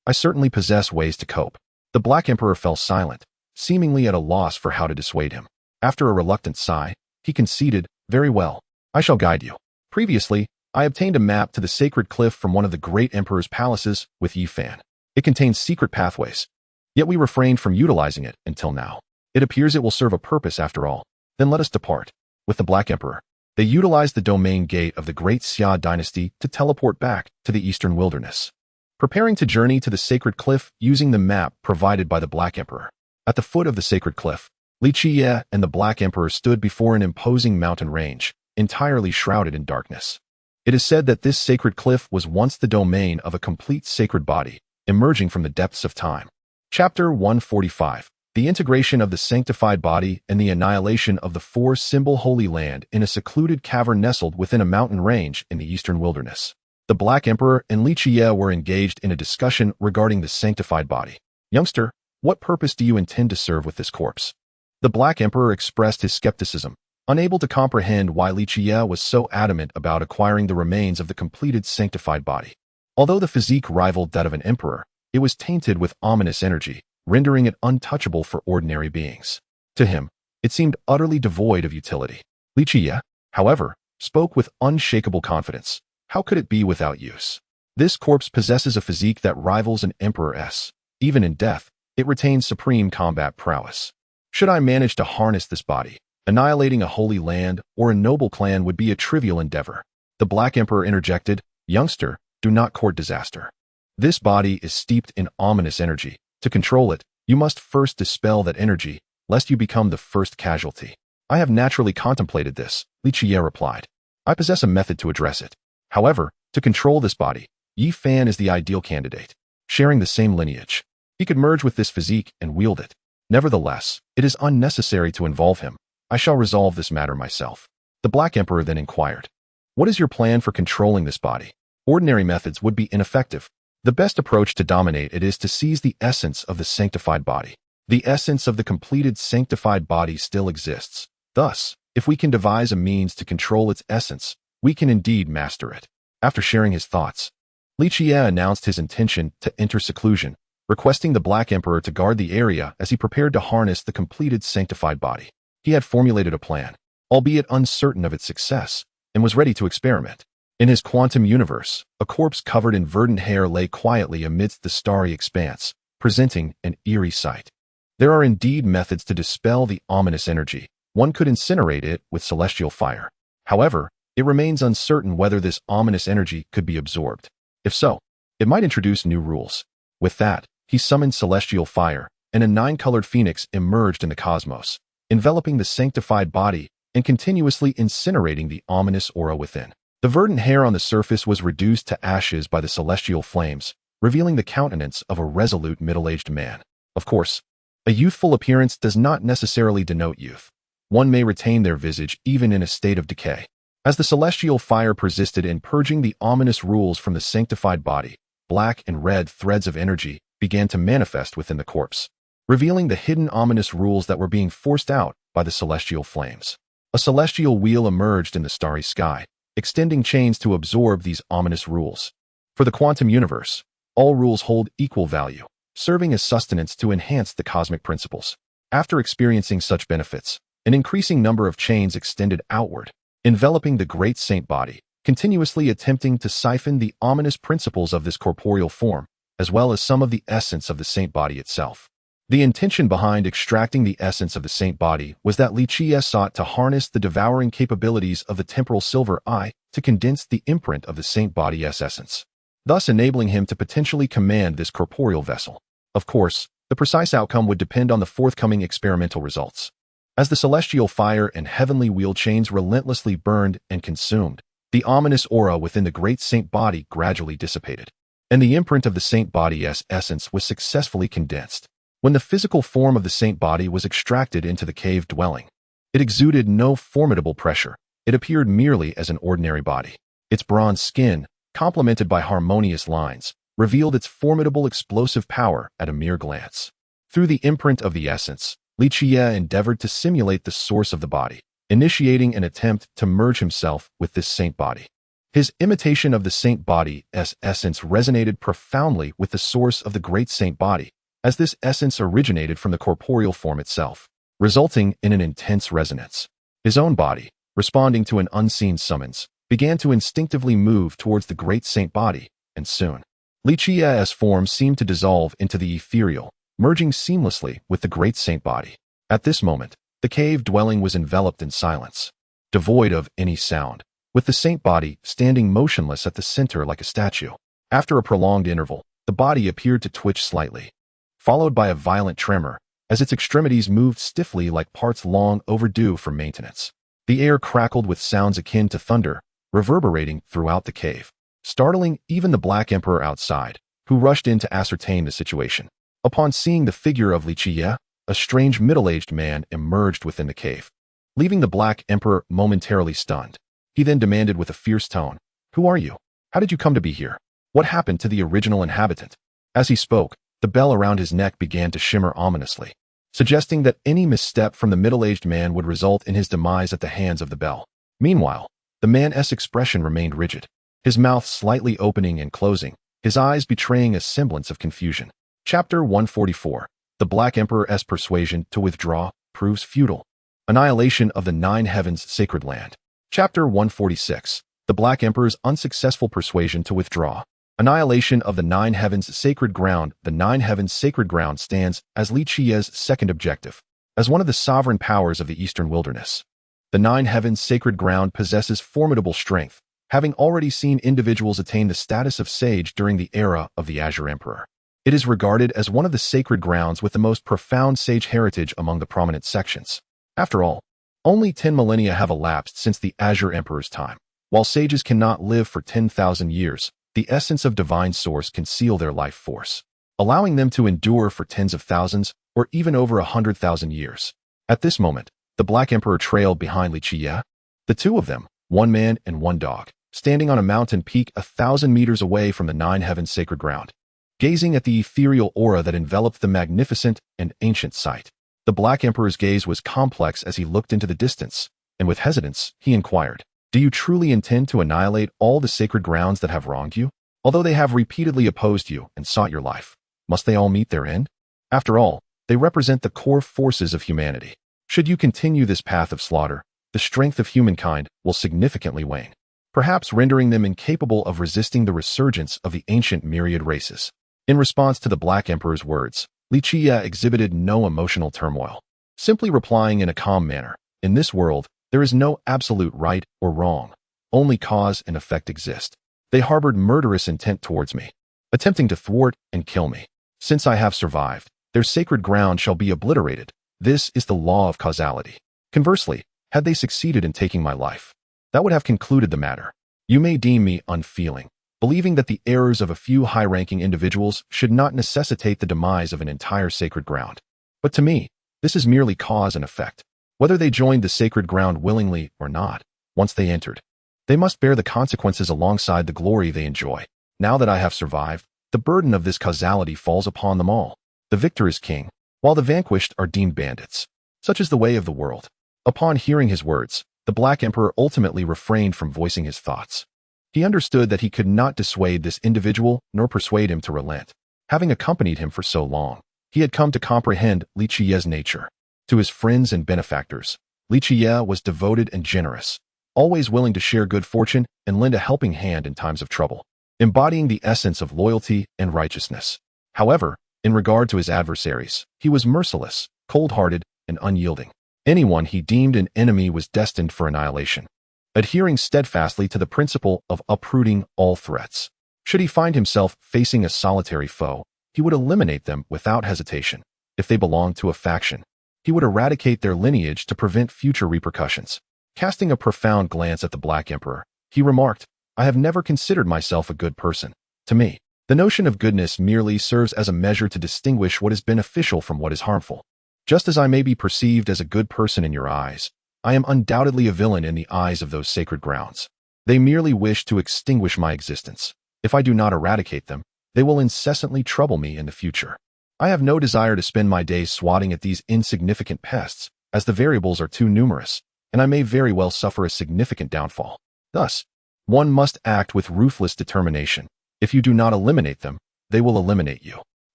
I certainly possess ways to cope." The Black Emperor fell silent, seemingly at a loss for how to dissuade him. After a reluctant sigh, he conceded, "Very well, I shall guide you. Previously, I obtained a map to the sacred cliff from one of the great emperor's palaces with Yi Fan. It contains secret pathways, yet we refrained from utilizing it until now. It appears it will serve a purpose after all. Then let us depart." With the Black Emperor, they utilized the domain gate of the great Xia dynasty to teleport back to the eastern wilderness, preparing to journey to the sacred cliff using the map provided by the Black Emperor. At the foot of the sacred cliff, Li Qiyeh and the Black Emperor stood before an imposing mountain range, entirely shrouded in darkness. It is said that this sacred cliff was once the domain of a complete sacred body, emerging from the depths of time. Chapter 145. The integration of the sanctified body and the annihilation of the four-symbol Holy Land in a secluded cavern nestled within a mountain range in the eastern wilderness. The Black Emperor and Li Qiyeh were engaged in a discussion regarding the sanctified body. "Youngster, what purpose do you intend to serve with this corpse?" The Black Emperor expressed his skepticism, unable to comprehend why Li Qiyeh was so adamant about acquiring the remains of the completed sanctified body. Although the physique rivaled that of an emperor, it was tainted with ominous energy, rendering it untouchable for ordinary beings. To him, it seemed utterly devoid of utility. Li Qiyeh, however, spoke with unshakable confidence. "How could it be without use? This corpse possesses a physique that rivals an emperor's. Even in death, it retains supreme combat prowess. Should I manage to harness this body, annihilating a holy land or a noble clan would be a trivial endeavor." The Black Emperor interjected, "Youngster, do not court disaster. This body is steeped in ominous energy. To control it, you must first dispel that energy, lest you become the first casualty." "I have naturally contemplated this," Li Qiyeh replied. "I possess a method to address it. However, to control this body, Yi Fan is the ideal candidate. Sharing the same lineage, he could merge with this physique and wield it. Nevertheless, it is unnecessary to involve him. I shall resolve this matter myself." The Black Emperor then inquired, "What is your plan for controlling this body? Ordinary methods would be ineffective. The best approach to dominate it is to seize the essence of the sanctified body. The essence of the completed sanctified body still exists. Thus, if we can devise a means to control its essence, we can indeed master it." After sharing his thoughts, Li Qiyeh announced his intention to enter seclusion, requesting the Black Emperor to guard the area as he prepared to harness the completed sanctified body. He had formulated a plan, albeit uncertain of its success, and was ready to experiment. In his quantum universe, a corpse covered in verdant hair lay quietly amidst the starry expanse, presenting an eerie sight. There are indeed methods to dispel the ominous energy. One could incinerate it with celestial fire. However, it remains uncertain whether this ominous energy could be absorbed. If so, it might introduce new rules. With that, he summoned celestial fire, and a nine-colored phoenix emerged in the cosmos, enveloping the sanctified body and continuously incinerating the ominous aura within. The verdant hair on the surface was reduced to ashes by the celestial flames, revealing the countenance of a resolute middle-aged man. Of course, a youthful appearance does not necessarily denote youth. one may retain their visage even in a state of decay. As the celestial fire persisted in purging the ominous rules from the sanctified body, black and red threads of energy began to manifest within the corpse, revealing the hidden ominous rules that were being forced out by the celestial flames. A celestial wheel emerged in the starry sky, extending chains to absorb these ominous rules. For the quantum universe, all rules hold equal value, serving as sustenance to enhance the cosmic principles. After experiencing such benefits, an increasing number of chains extended outward, enveloping the great saint body, continuously attempting to siphon the ominous principles of this corporeal form, as well as some of the essence of the saint body itself. The intention behind extracting the essence of the saint body was that Li Qiyeh sought to harness the devouring capabilities of the temporal silver eye to condense the imprint of the saint body's essence, thus enabling him to potentially command this corporeal vessel. Of course, the precise outcome would depend on the forthcoming experimental results. As the celestial fire and heavenly wheel chains relentlessly burned and consumed, the ominous aura within the great saint body gradually dissipated, and the imprint of the saint body's essence was successfully condensed. When the physical form of the saint body was extracted into the cave dwelling, it exuded no formidable pressure. It appeared merely as an ordinary body. Its bronze skin, complemented by harmonious lines, revealed its formidable explosive power at a mere glance. Through the imprint of the essence, Li Qiyeh endeavored to simulate the source of the body, initiating an attempt to merge himself with this saint body. His imitation of the saint body's essence resonated profoundly with the source of the great saint body, as this essence originated from the corporeal form itself, resulting in an intense resonance. His own body, responding to an unseen summons, began to instinctively move towards the great saint body, and soon, Li Qiyeh's form seemed to dissolve into the ethereal, merging seamlessly with the great saint body. At this moment, the cave dwelling was enveloped in silence, devoid of any sound, with the saint body standing motionless at the center like a statue. After a prolonged interval, the body appeared to twitch slightly, followed by a violent tremor, as its extremities moved stiffly like parts long overdue for maintenance. The air crackled with sounds akin to thunder, reverberating throughout the cave, startling even the Black Emperor outside, who rushed in to ascertain the situation. Upon seeing the figure of Li Qiyeh, a strange middle-aged man emerged within the cave, leaving the Black Emperor momentarily stunned. He then demanded with a fierce tone, "Who are you? How did you come to be here? What happened to the original inhabitant?" As he spoke, the bell around his neck began to shimmer ominously, suggesting that any misstep from the middle-aged man would result in his demise at the hands of the bell. Meanwhile, the man's expression remained rigid, his mouth slightly opening and closing, his eyes betraying a semblance of confusion. Chapter 144. The Black Emperor's persuasion to withdraw proves futile. Annihilation of the Nine Heavens Sacred Land. Chapter 146. The Black Emperor's unsuccessful persuasion to withdraw. Annihilation of the Nine Heavens Sacred Ground. The Nine Heavens Sacred Ground stands as Li Qiyeh's second objective. As one of the sovereign powers of the Eastern Wilderness, the Nine Heavens Sacred Ground possesses formidable strength, having already seen individuals attain the status of sage during the era of the Azure Emperor. It is regarded as one of the sacred grounds with the most profound sage heritage among the prominent sections. After all, only 10 millennia have elapsed since the Azure Emperor's time. While sages cannot live for 10,000 years, the essence of divine source can seal their life force, allowing them to endure for tens of thousands or even over 100,000 years. At this moment, the Black Emperor trailed behind Li Qiyeh, the two of them, one man and one dog, standing on a mountain peak 1,000 meters away from the Nine Heavens Sacred Ground, gazing at the ethereal aura that enveloped the magnificent and ancient site. The Black Emperor's gaze was complex as he looked into the distance, and with hesitance, he inquired, "Do you truly intend to annihilate all the sacred grounds that have wronged you? Although they have repeatedly opposed you and sought your life, must they all meet their end? After all, they represent the core forces of humanity. Should you continue this path of slaughter, the strength of humankind will significantly wane, perhaps rendering them incapable of resisting the resurgence of the ancient myriad races." In response to the Black Emperor's words, Li Qiyeh exhibited no emotional turmoil, simply replying in a calm manner, "In this world, there is no absolute right or wrong. Only cause and effect exist. They harbored murderous intent towards me, attempting to thwart and kill me. Since I have survived, their sacred ground shall be obliterated. This is the law of causality. Conversely, had they succeeded in taking my life, that would have concluded the matter. You may deem me unfeeling, believing that the errors of a few high-ranking individuals should not necessitate the demise of an entire sacred ground. But to me, this is merely cause and effect. Whether they joined the sacred ground willingly or not, once they entered, they must bear the consequences alongside the glory they enjoy. Now that I have survived, the burden of this causality falls upon them all. The victor is king, while the vanquished are deemed bandits. Such is the way of the world. Upon hearing his words, the Black Emperor ultimately refrained from voicing his thoughts. He understood that he could not dissuade this individual nor persuade him to relent. Having accompanied him for so long, he had come to comprehend Li Qiyeh's nature. To his friends and benefactors, Li Qiyeh was devoted and generous, always willing to share good fortune and lend a helping hand in times of trouble, embodying the essence of loyalty and righteousness. However, in regard to his adversaries, he was merciless, cold-hearted, and unyielding. Anyone he deemed an enemy was destined for annihilation, adhering steadfastly to the principle of uprooting all threats. Should he find himself facing a solitary foe, he would eliminate them without hesitation. If they belonged to a faction, he would eradicate their lineage to prevent future repercussions. Casting a profound glance at the Black Emperor, he remarked, "I have never considered myself a good person. To me, the notion of goodness merely serves as a measure to distinguish what is beneficial from what is harmful. Just as I may be perceived as a good person in your eyes, I am undoubtedly a villain in the eyes of those sacred grounds. They merely wish to extinguish my existence. If I do not eradicate them, they will incessantly trouble me in the future. I have no desire to spend my days swatting at these insignificant pests, as the variables are too numerous, and I may very well suffer a significant downfall. Thus, one must act with ruthless determination. If you do not eliminate them, they will eliminate you.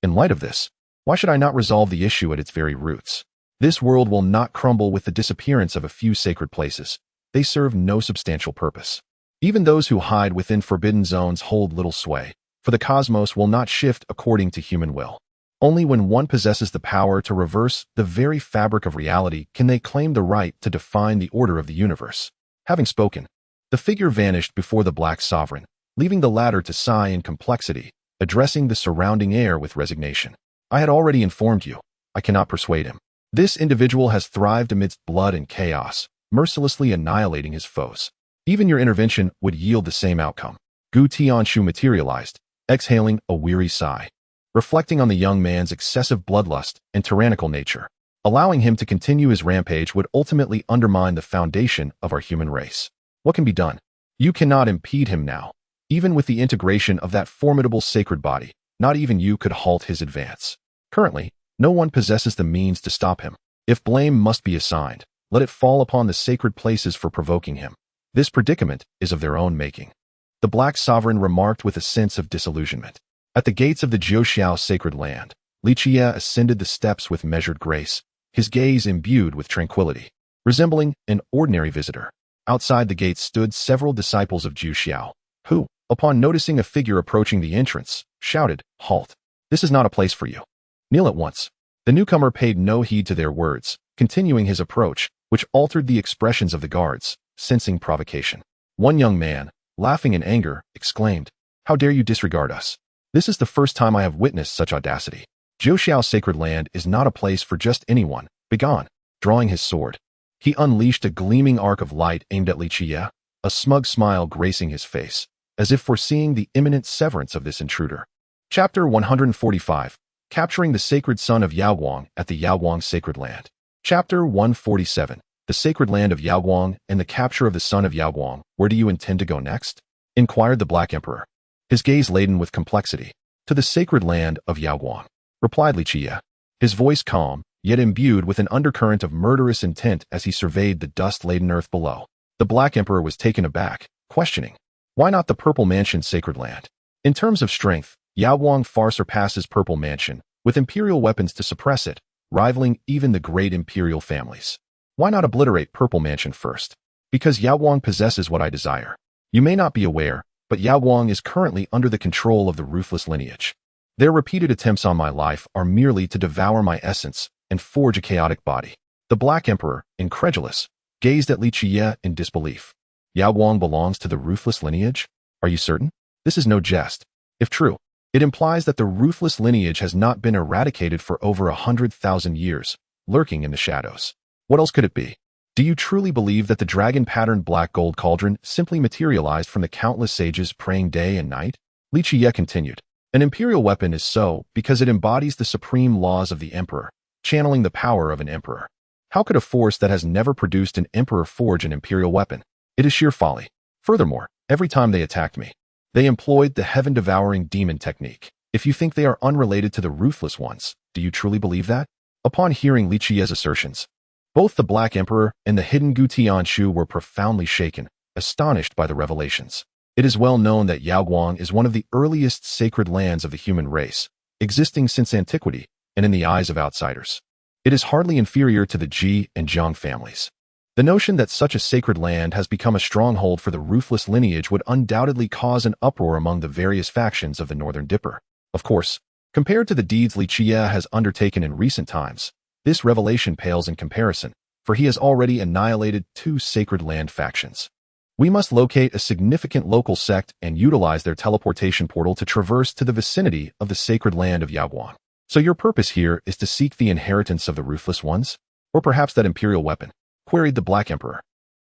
In light of this, why should I not resolve the issue at its very roots? This world will not crumble with the disappearance of a few sacred places. They serve no substantial purpose. Even those who hide within forbidden zones hold little sway, for the cosmos will not shift according to human will. Only when one possesses the power to reverse the very fabric of reality can they claim the right to define the order of the universe." Having spoken, the figure vanished before the Black Sovereign, leaving the latter to sigh in complexity, addressing the surrounding air with resignation. "I had already informed you. I cannot persuade him. This individual has thrived amidst blood and chaos, mercilessly annihilating his foes. Even your intervention would yield the same outcome." Gu Tianshu materialized, exhaling a weary sigh, reflecting on the young man's excessive bloodlust and tyrannical nature. Allowing him to continue his rampage would ultimately undermine the foundation of our human race. What can be done? You cannot impede him now. Even with the integration of that formidable sacred body, not even you could halt his advance. Currently, no one possesses the means to stop him. If blame must be assigned, let it fall upon the sacred places for provoking him. This predicament is of their own making. The Black Sovereign remarked with a sense of disillusionment. At the gates of the Jiuxiao sacred land, Li Qiyeh ascended the steps with measured grace, his gaze imbued with tranquility, resembling an ordinary visitor. Outside the gates stood several disciples of Jiuxiao, who, upon noticing a figure approaching the entrance, shouted, "Halt! This is not a place for you. Kneel at once." The newcomer paid no heed to their words, continuing his approach, which altered the expressions of the guards, sensing provocation. One young man, laughing in anger, exclaimed, "How dare you disregard us? This is the first time I have witnessed such audacity. Jiuxiao sacred land is not a place for just anyone. Begone." Drawing his sword, he unleashed a gleaming arc of light aimed at Li Qiyeh, a smug smile gracing his face, as if foreseeing the imminent severance of this intruder. Chapter 145. Capturing the Sacred Son of Yaoguang at the Yaoguang Sacred Land. Chapter 147. The Sacred Land of Yaoguang and the Capture of the Son of Yaoguang. Where do you intend to go next? Inquired the Black Emperor, his gaze laden with complexity. "To the Sacred Land of Yaoguang," replied Li Qiyeh, his voice calm, yet imbued with an undercurrent of murderous intent as he surveyed the dust-laden earth below. The Black Emperor was taken aback, questioning, "Why not the Purple Mansion's sacred land? In terms of strength, Yaoguang far surpasses Purple Mansion, with imperial weapons to suppress it, rivaling even the great imperial families. Why not obliterate Purple Mansion first? Because Yaoguang possesses what I desire. You may not be aware, but Yaoguang is currently under the control of the ruthless lineage. Their repeated attempts on my life are merely to devour my essence and forge a chaotic body." The Black Emperor, incredulous, gazed at Li Qiyeh in disbelief. "Yaoguang belongs to the ruthless lineage? Are you certain? This is no jest. If true, it implies that the ruthless lineage has not been eradicated for over 100,000 years, lurking in the shadows. What else could it be? Do you truly believe that the dragon-patterned black gold cauldron simply materialized from the countless sages praying day and night?" Li Qiyeh continued. "An imperial weapon is so because it embodies the supreme laws of the emperor, channeling the power of an emperor. How could a force that has never produced an emperor forge an imperial weapon? It is sheer folly. Furthermore, every time they attacked me, they employed the heaven-devouring demon technique. If you think they are unrelated to the ruthless ones, do you truly believe that? Upon hearing Li Qiyeh's assertions, both the Black Emperor and the hidden Gu Tianshu were profoundly shaken, astonished by the revelations. It is well known that Yaoguang is one of the earliest sacred lands of the human race, existing since antiquity and in the eyes of outsiders. It is hardly inferior to the Ji and Jiang families. The notion that such a sacred land has become a stronghold for the ruthless lineage would undoubtedly cause an uproar among the various factions of the Northern Dipper. Of course, compared to the deeds Li Qiyeh has undertaken in recent times, this revelation pales in comparison, for he has already annihilated 2 sacred land factions. We must locate a significant local sect and utilize their teleportation portal to traverse to the vicinity of the sacred land of Yaoguang. So your purpose here is to seek the inheritance of the ruthless ones? Or perhaps that imperial weapon? Queried the Black Emperor.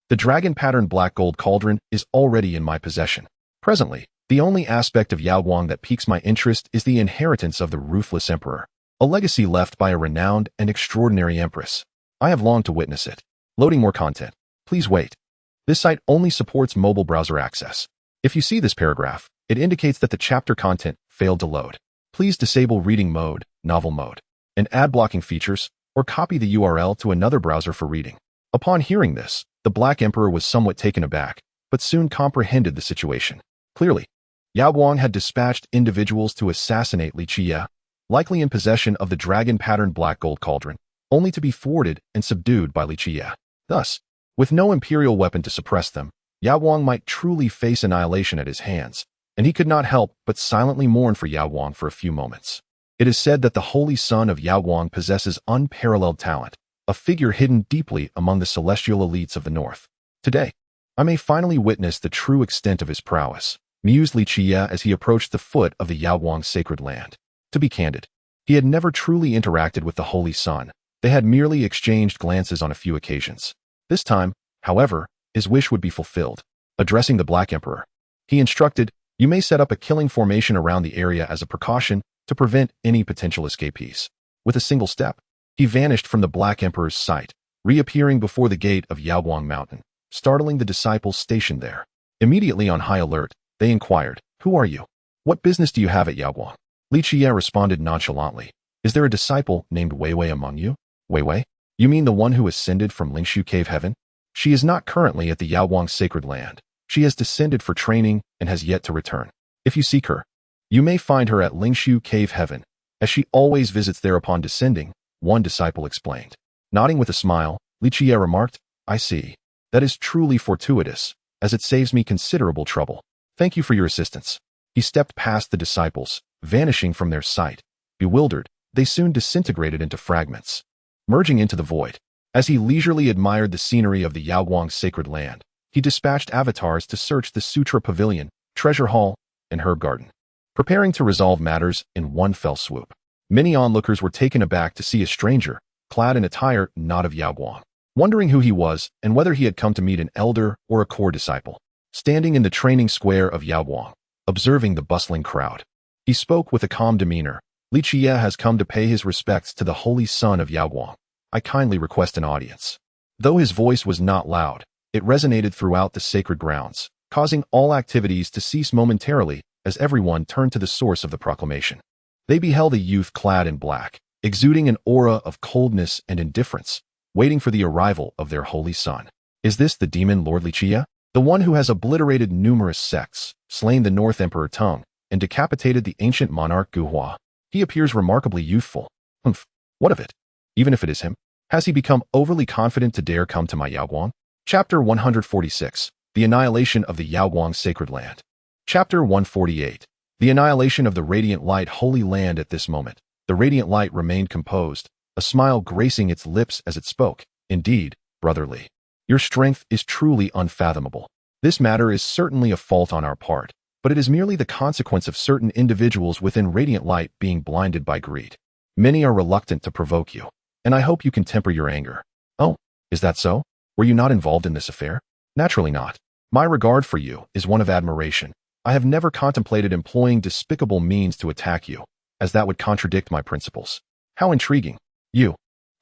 The dragon-patterned black gold cauldron is already in my possession. Presently, the only aspect of Yaoguang that piques my interest is the inheritance of the ruthless emperor, a legacy left by a renowned and extraordinary empress. I have longed to witness it. Loading more content. Please wait. This site only supports mobile browser access. If you see this paragraph, it indicates that the chapter content failed to load. Please disable reading mode, novel mode, and ad blocking features, or copy the URL to another browser for reading. Upon hearing this, the Black Emperor was somewhat taken aback, but soon comprehended the situation. Clearly, Yaoguang had dispatched individuals to assassinate Li Qiyeh, likely in possession of the dragon-patterned black gold cauldron, only to be thwarted and subdued by Li Qiyeh. Thus, with no imperial weapon to suppress them, Yaoguang might truly face annihilation at his hands, and he could not help but silently mourn for Yaoguang for a few moments. It is said that the holy son of Yaoguang possesses unparalleled talent, a figure hidden deeply among the celestial elites of the north. Today, I may finally witness the true extent of his prowess, mused Li Qiyeh as he approached the foot of the Yaoguang sacred land. To be candid, he had never truly interacted with the holy son. They had merely exchanged glances on a few occasions. This time, however, his wish would be fulfilled. Addressing the Black Emperor, he instructed, "You may set up a killing formation around the area as a precaution to prevent any potential escapees." With a single step, he vanished from the Black Emperor's sight, reappearing before the gate of Yaoguang Mountain, startling the disciples stationed there. Immediately on high alert, they inquired, "Who are you? What business do you have at Yaoguang?" Li Qiyeh responded nonchalantly, "Is there a disciple named Weiwei among you?" "Weiwei? You mean the one who ascended from Lingshu Cave Heaven? She is not currently at the Yaoguang sacred land. She has descended for training and has yet to return. If you seek her, you may find her at Lingshu Cave Heaven, as she always visits there upon descending," one disciple explained. Nodding with a smile, Li Qiyeh remarked, "I see. That is truly fortuitous, as it saves me considerable trouble. Thank you for your assistance." He stepped past the disciples, vanishing from their sight. Bewildered, they soon disintegrated into fragments, merging into the void. As he leisurely admired the scenery of the Yaoguang sacred land, he dispatched avatars to search the Sutra Pavilion, Treasure Hall, and Herb Garden, preparing to resolve matters in one fell swoop. Many onlookers were taken aback to see a stranger, clad in attire not of Yaoguang, wondering who he was and whether he had come to meet an elder or a core disciple. Standing in the training square of Yaoguang, observing the bustling crowd, he spoke with a calm demeanor. "Li Qiyeh has come to pay his respects to the holy son of Yaoguang. I kindly request an audience." Though his voice was not loud, it resonated throughout the sacred grounds, causing all activities to cease momentarily as everyone turned to the source of the proclamation. They beheld a youth clad in black, exuding an aura of coldness and indifference, waiting for the arrival of their holy son. "Is this the demon Lord Li Qiyeh? The one who has obliterated numerous sects, slain the North Emperor Tung, and decapitated the ancient monarch Gu Hua? He appears remarkably youthful. Humph, what of it? Even if it is him, has he become overly confident to dare come to my Yaoguang?" Chapter 146. The Annihilation of the Yaoguang Sacred Land. Chapter 148. The Annihilation of the Radiant Light Holy Land. At this moment, the Radiant Light remained composed, a smile gracing its lips as it spoke. "Indeed, Brother Li, your strength is truly unfathomable. This matter is certainly a fault on our part, but it is merely the consequence of certain individuals within Radiant Light being blinded by greed. Many are reluctant to provoke you, and I hope you can temper your anger." "Oh, is that so? Were you not involved in this affair?" "Naturally not. My regard for you is one of admiration. I have never contemplated employing despicable means to attack you, as that would contradict my principles." "How intriguing. You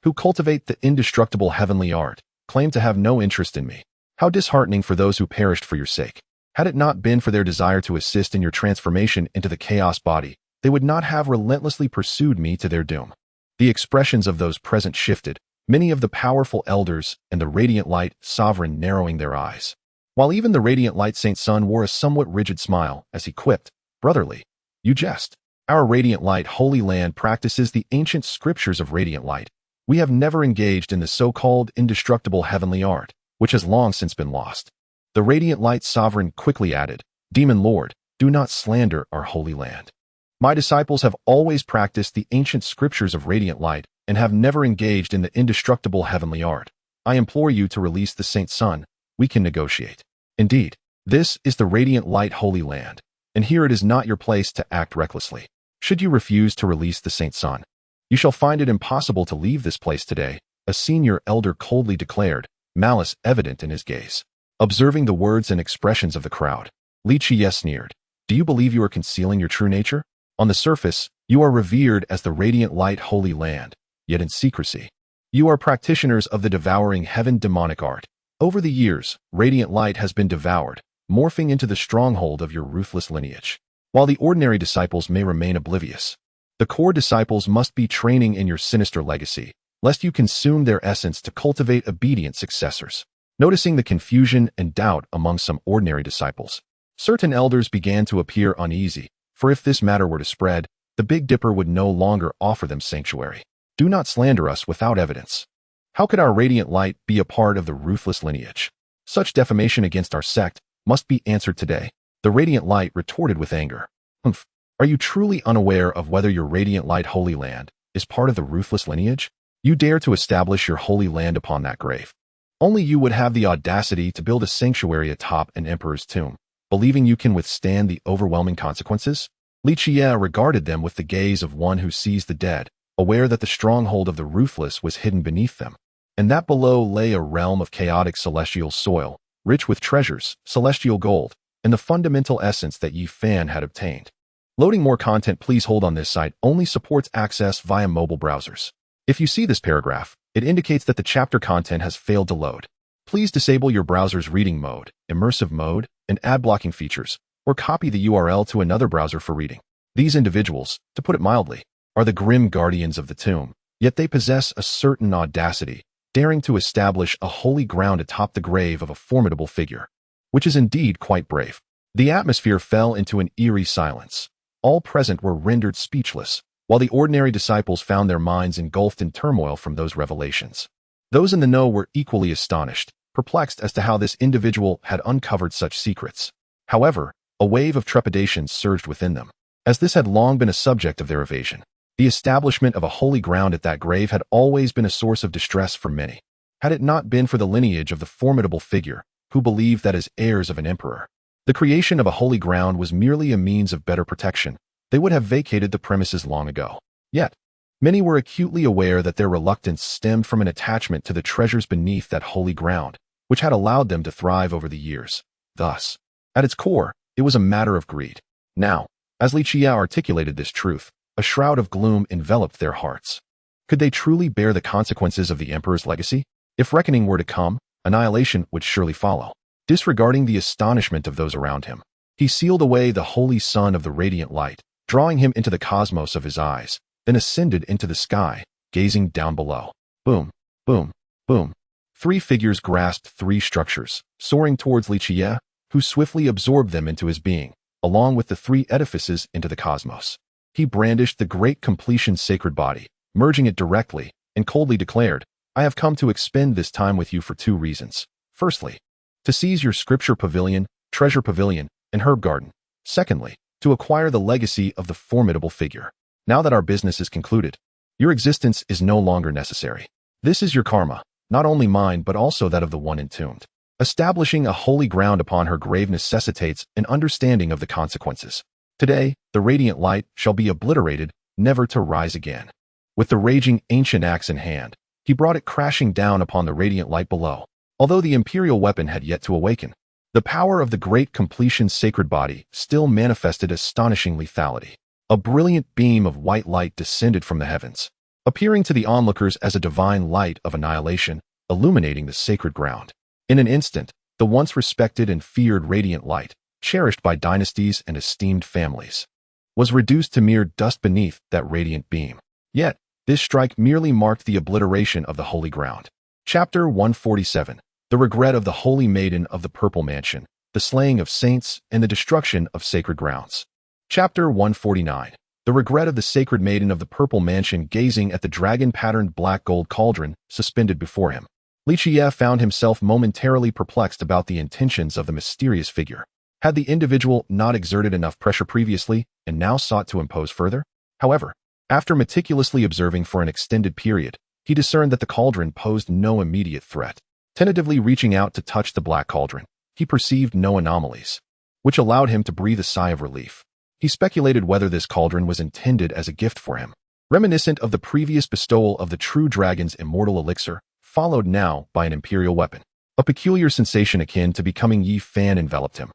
who cultivate the indestructible heavenly art, claim to have no interest in me. How disheartening for those who perished for your sake. Had it not been for their desire to assist in your transformation into the chaos body, they would not have relentlessly pursued me to their doom. The expressions of those present shifted, many of the powerful elders and the radiant light sovereign narrowing their eyes. While even the radiant light Saint Sun wore a somewhat rigid smile as he quipped, "Brotherly, you jest. Our radiant light Holy Land practices the ancient scriptures of radiant light. We have never engaged in the so-called indestructible heavenly art, which has long since been lost." The radiant light sovereign quickly added, "Demon Lord, do not slander our Holy Land. My disciples have always practiced the ancient scriptures of radiant light and have never engaged in the indestructible heavenly art. I implore you to release the Saint Sun. We can negotiate. Indeed, this is the radiant light Holy Land, and here it is not your place to act recklessly. Should you refuse to release the Saint Sun, you shall find it impossible to leave this place today," a senior elder coldly declared, malice evident in his gaze. Observing the words and expressions of the crowd, Li Qiyeh sneered, "Do you believe you are concealing your true nature? On the surface, you are revered as the radiant light Holy Land, yet in secrecy, you are practitioners of the devouring heaven demonic art. Over the years, radiant light has been devoured, morphing into the stronghold of your ruthless lineage. While the ordinary disciples may remain oblivious, the core disciples must be training in your sinister legacy, lest you consume their essence to cultivate obedient successors." Noticing the confusion and doubt among some ordinary disciples, certain elders began to appear uneasy, for if this matter were to spread, the Big Dipper would no longer offer them sanctuary. "Do not slander us without evidence. How could our radiant light be a part of the ruthless lineage? Such defamation against our sect must be answered today." The radiant light retorted with anger. "Humph, are you truly unaware of whether your radiant light Holy Land is part of the ruthless lineage? You dare to establish your Holy Land upon that grave. Only you would have the audacity to build a sanctuary atop an emperor's tomb, believing you can withstand the overwhelming consequences?" Li Qiyeh regarded them with the gaze of one who sees the dead, aware that the stronghold of the ruthless was hidden beneath them, and that below lay a realm of chaotic celestial soil, rich with treasures, celestial gold, and the fundamental essence that Yi Fan had obtained. Loading more content, please hold on. This site only supports access via mobile browsers. If you see this paragraph, it indicates that the chapter content has failed to load. Please disable your browser's reading mode, immersive mode, and ad blocking features, or copy the URL to another browser for reading. These individuals, to put it mildly, are the grim guardians of the tomb, yet they possess a certain audacity, daring to establish a holy ground atop the grave of a formidable figure, which is indeed quite brave. The atmosphere fell into an eerie silence. All present were rendered speechless, while the ordinary disciples found their minds engulfed in turmoil from those revelations. Those in the know were equally astonished, perplexed as to how this individual had uncovered such secrets. However, a wave of trepidation surged within them, as this had long been a subject of their evasion. The establishment of a holy ground at that grave had always been a source of distress for many. Had it not been for the lineage of the formidable figure, who believed that as heirs of an emperor, the creation of a holy ground was merely a means of better protection, they would have vacated the premises long ago. Yet, many were acutely aware that their reluctance stemmed from an attachment to the treasures beneath that holy ground, which had allowed them to thrive over the years. Thus, at its core, it was a matter of greed. Now, as Li Qiyeh articulated this truth, a shroud of gloom enveloped their hearts. Could they truly bear the consequences of the emperor's legacy? If reckoning were to come, annihilation would surely follow. Disregarding the astonishment of those around him, he sealed away the holy sun of the radiant light, drawing him into the cosmos of his eyes, then ascended into the sky, gazing down below. Boom, boom, boom. Three figures grasped three structures, soaring towards Li Qiyeh, who swiftly absorbed them into his being, along with the three edifices into the cosmos. He brandished the great completion sacred body, merging it directly, and coldly declared, "I have come to expend this time with you for two reasons. Firstly, to seize your scripture pavilion, treasure pavilion, and herb garden. Secondly, to acquire the legacy of the formidable figure. Now that our business is concluded, your existence is no longer necessary. This is your karma, not only mine but also that of the one entombed. Establishing a holy ground upon her grave necessitates an understanding of the consequences. Today, the radiant light shall be obliterated, never to rise again." With the raging ancient axe in hand, he brought it crashing down upon the radiant light below. Although the imperial weapon had yet to awaken, the power of the great completion sacred body still manifested astonishing lethality. A brilliant beam of white light descended from the heavens, appearing to the onlookers as a divine light of annihilation, illuminating the sacred ground. In an instant, the once respected and feared radiant light, cherished by dynasties and esteemed families, was reduced to mere dust beneath that radiant beam. Yet, this strike merely marked the obliteration of the holy ground. Chapter 147. The regret of the Holy Maiden of the Purple Mansion, the slaying of saints, and the destruction of sacred grounds. Chapter 149. The regret of the Sacred Maiden of the Purple Mansion gazing at the dragon-patterned black gold cauldron suspended before him. Li Qiyeh found himself momentarily perplexed about the intentions of the mysterious figure. Had the individual not exerted enough pressure previously and now sought to impose further? However, after meticulously observing for an extended period, he discerned that the cauldron posed no immediate threat. Tentatively reaching out to touch the black cauldron, he perceived no anomalies, which allowed him to breathe a sigh of relief. He speculated whether this cauldron was intended as a gift for him, reminiscent of the previous bestowal of the true dragon's immortal elixir, followed now by an imperial weapon. A peculiar sensation akin to becoming Yi Fan enveloped him.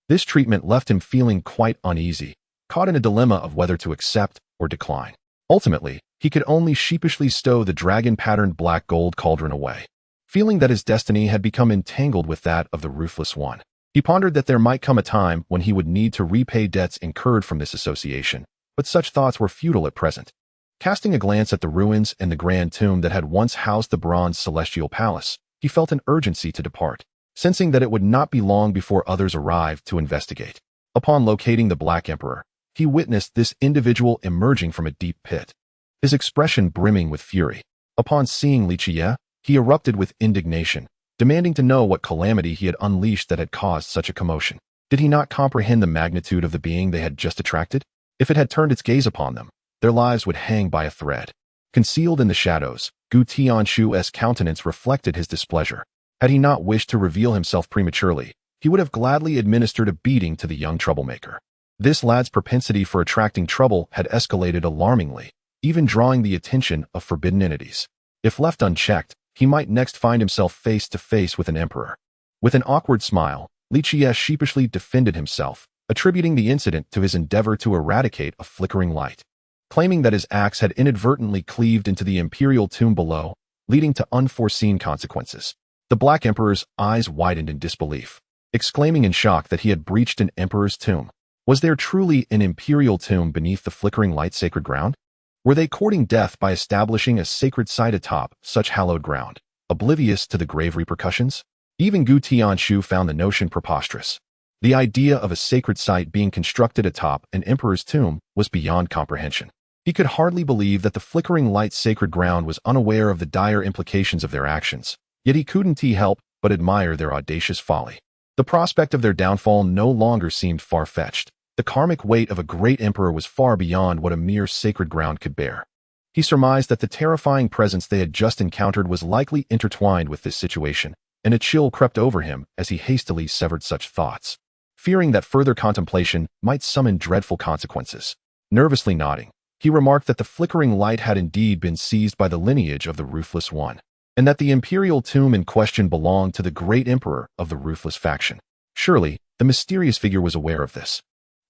This treatment left him feeling quite uneasy, caught in a dilemma of whether to accept or decline. Ultimately, he could only sheepishly stow the dragon-patterned black gold cauldron away, feeling that his destiny had become entangled with that of the Ruthless One. He pondered that there might come a time when he would need to repay debts incurred from this association, but such thoughts were futile at present. Casting a glance at the ruins and the grand tomb that had once housed the bronze celestial palace, he felt an urgency to depart, sensing that it would not be long before others arrived to investigate. Upon locating the Black Emperor, he witnessed this individual emerging from a deep pit, his expression brimming with fury. Upon seeing Li Qiyeh, he erupted with indignation, demanding to know what calamity he had unleashed that had caused such a commotion. Did he not comprehend the magnitude of the being they had just attracted? If it had turned its gaze upon them, their lives would hang by a thread. Concealed in the shadows, Gu Tianshu's countenance reflected his displeasure. Had he not wished to reveal himself prematurely, he would have gladly administered a beating to the young troublemaker. This lad's propensity for attracting trouble had escalated alarmingly, even drawing the attention of forbidden entities. If left unchecked, he might next find himself face to face with an emperor. With an awkward smile, Li Qiyeh sheepishly defended himself, attributing the incident to his endeavor to eradicate a flickering light, claiming that his axe had inadvertently cleaved into the imperial tomb below, leading to unforeseen consequences. The Black Emperor's eyes widened in disbelief, exclaiming in shock that he had breached an emperor's tomb. Was there truly an imperial tomb beneath the flickering light sacred ground? Were they courting death by establishing a sacred site atop such hallowed ground, oblivious to the grave repercussions? Even Gu Tianshu found the notion preposterous. The idea of a sacred site being constructed atop an emperor's tomb was beyond comprehension. He could hardly believe that the flickering light sacred ground was unaware of the dire implications of their actions, yet he couldn't help but admire their audacious folly. The prospect of their downfall no longer seemed far-fetched. The karmic weight of a great emperor was far beyond what a mere sacred ground could bear. He surmised that the terrifying presence they had just encountered was likely intertwined with this situation, and a chill crept over him as he hastily severed such thoughts, fearing that further contemplation might summon dreadful consequences. Nervously nodding, he remarked that the flickering light had indeed been seized by the lineage of the Ruthless One, and that the imperial tomb in question belonged to the great emperor of the Ruthless faction. Surely, the mysterious figure was aware of this.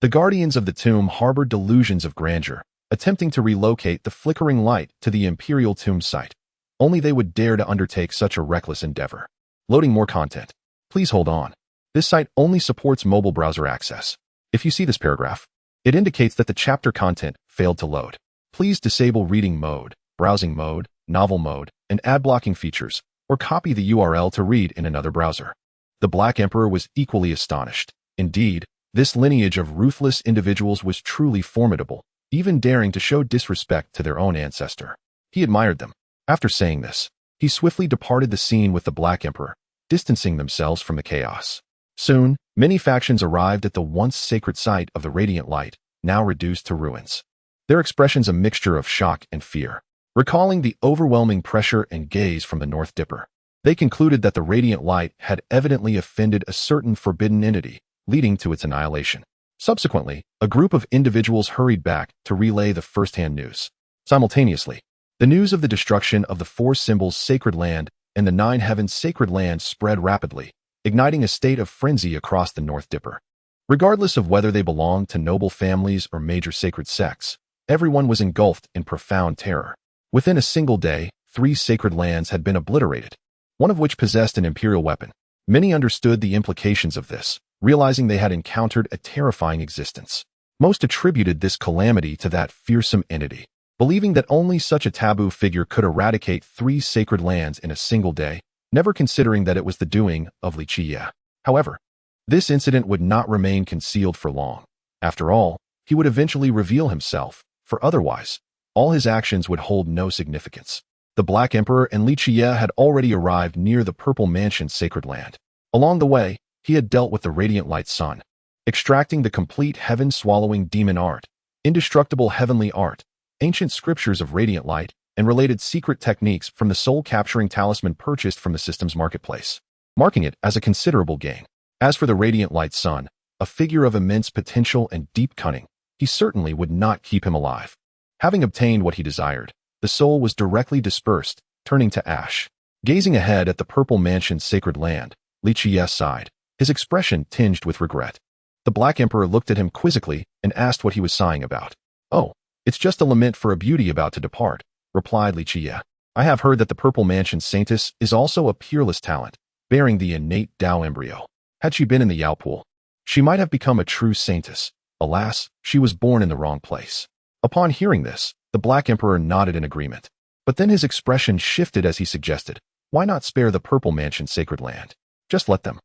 The guardians of the tomb harbored delusions of grandeur, attempting to relocate the flickering light to the imperial tomb site. Only they would dare to undertake such a reckless endeavor. Loading more content. Please hold on. This site only supports mobile browser access. If you see this paragraph, it indicates that the chapter content failed to load. Please disable reading mode, browsing mode, novel mode, and ad blocking features, or copy the URL to read in another browser. The Black Emperor was equally astonished. Indeed, this lineage of ruthless individuals was truly formidable, even daring to show disrespect to their own ancestor. He admired them. After saying this, he swiftly departed the scene with the Black Emperor, distancing themselves from the chaos. Soon, many factions arrived at the once sacred site of the Radiant Light, now reduced to ruins. Their expressions a mixture of shock and fear. Recalling the overwhelming pressure and gaze from the North Dipper, they concluded that the Radiant Light had evidently offended a certain forbidden entity, leading to its annihilation. Subsequently, a group of individuals hurried back to relay the first-hand news. Simultaneously, the news of the destruction of the Four Symbols Sacred Land and the Nine Heavens Sacred Land spread rapidly, igniting a state of frenzy across the North Dipper. Regardless of whether they belonged to noble families or major sacred sects, everyone was engulfed in profound terror. Within a single day, 3 sacred lands had been obliterated, one of which possessed an imperial weapon. Many understood the implications of this, realizing they had encountered a terrifying existence. Most attributed this calamity to that fearsome entity, believing that only such a taboo figure could eradicate 3 sacred lands in a single day, never considering that it was the doing of Li Qiyeh. However, this incident would not remain concealed for long. After all, he would eventually reveal himself, for otherwise, all his actions would hold no significance. The Black Emperor and Li Qiyeh had already arrived near the Purple Mansion's sacred land. Along the way, he had dealt with the Radiant Light Sun, extracting the complete heaven-swallowing demon art, indestructible heavenly art, ancient scriptures of radiant light, and related secret techniques from the soul-capturing talisman purchased from the system's marketplace, marking it as a considerable gain. As for the Radiant Light Sun, a figure of immense potential and deep cunning, he certainly would not keep him alive. Having obtained what he desired, the soul was directly dispersed, turning to ash. Gazing ahead at the Purple Mansion's sacred land, Li Qiyeh sighed, his expression tinged with regret. The Black Emperor looked at him quizzically and asked what he was sighing about. "Oh, it's just a lament for a beauty about to depart," replied Li Qiyeh. "I have heard that the Purple Mansion's saintess is also a peerless talent, bearing the innate Tao embryo. Had she been in the Yao pool, she might have become a true saintess. Alas, she was born in the wrong place." Upon hearing this, the Black Emperor nodded in agreement. But then his expression shifted as he suggested, "Why not spare the Purple Mansion's sacred land? Just let them."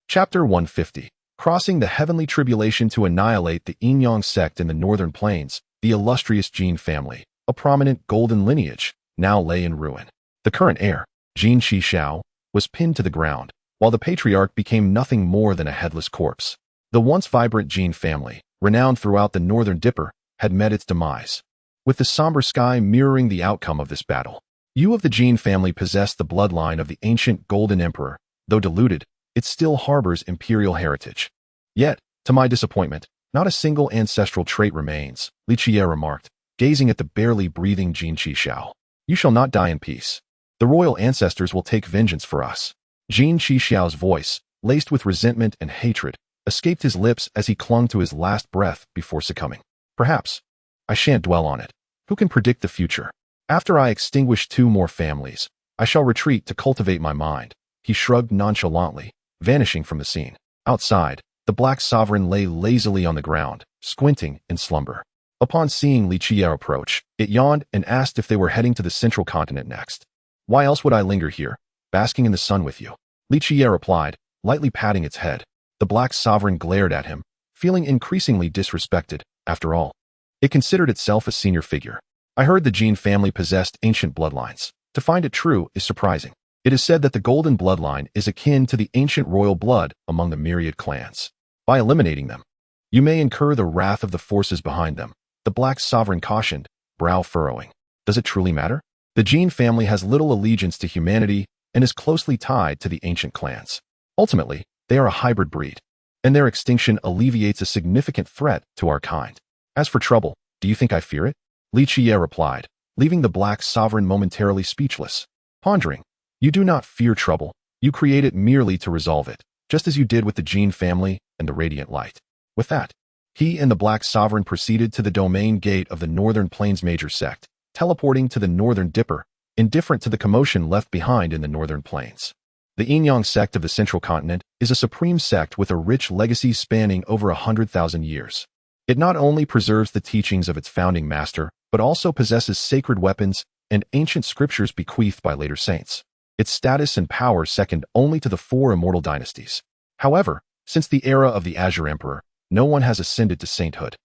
Chapter 150. Crossing the heavenly tribulation to annihilate the Yin-Yang sect in the northern plains, the illustrious Jin family, a prominent golden lineage, now lay in ruin. The current heir, Jin Shishao, was pinned to the ground, while the patriarch became nothing more than a headless corpse. The once vibrant Jin family, renowned throughout the Northern Dipper, had met its demise, with the somber sky mirroring the outcome of this battle. You of the Jin family possessed the bloodline of the ancient Golden Emperor. Though diluted, it still harbors imperial heritage. Yet, to my disappointment, not a single ancestral trait remains, Li Qiyeh remarked, gazing at the barely breathing Jin Shishao. "You shall not die in peace. The royal ancestors will take vengeance for us." Jin Shishao's voice, laced with resentment and hatred, escaped his lips as he clung to his last breath before succumbing. "Perhaps. I shan't dwell on it. Who can predict the future? After I extinguish 2 more families, I shall retreat to cultivate my mind." He shrugged nonchalantly, vanishing from the scene. Outside, the Black Sovereign lay lazily on the ground, squinting in slumber. Upon seeing Li Qiyeh approach, it yawned and asked if they were heading to the central continent next. "Why else would I linger here, basking in the sun with you?" Li Qiyeh replied, lightly patting its head. The Black Sovereign glared at him, feeling increasingly disrespected. After all, it considered itself a senior figure. "I heard the Jin family possessed ancient bloodlines. To find it true is surprising. It is said that the Golden Bloodline is akin to the ancient royal blood among the myriad clans. By eliminating them, you may incur the wrath of the forces behind them," the Black Sovereign cautioned, brow furrowing. "Does it truly matter? The Jin family has little allegiance to humanity and is closely tied to the ancient clans. Ultimately, they are a hybrid breed, and their extinction alleviates a significant threat to our kind. As for trouble, do you think I fear it?" Li Qiyeh replied, leaving the Black Sovereign momentarily speechless. Pondering, "You do not fear trouble. You create it merely to resolve it, just as you did with the Jin family and the Radiant Light." With that, he and the Black Sovereign proceeded to the domain gate of the Northern Plains Major sect, teleporting to the Northern Dipper, indifferent to the commotion left behind in the Northern Plains. The Yin-Yang sect of the Central Continent is a supreme sect with a rich legacy spanning over 100,000 years. It not only preserves the teachings of its founding master, but also possesses sacred weapons and ancient scriptures bequeathed by later saints. Its status and power second only to the 4 immortal dynasties. However, since the era of the Azure Emperor, no one has ascended to sainthood,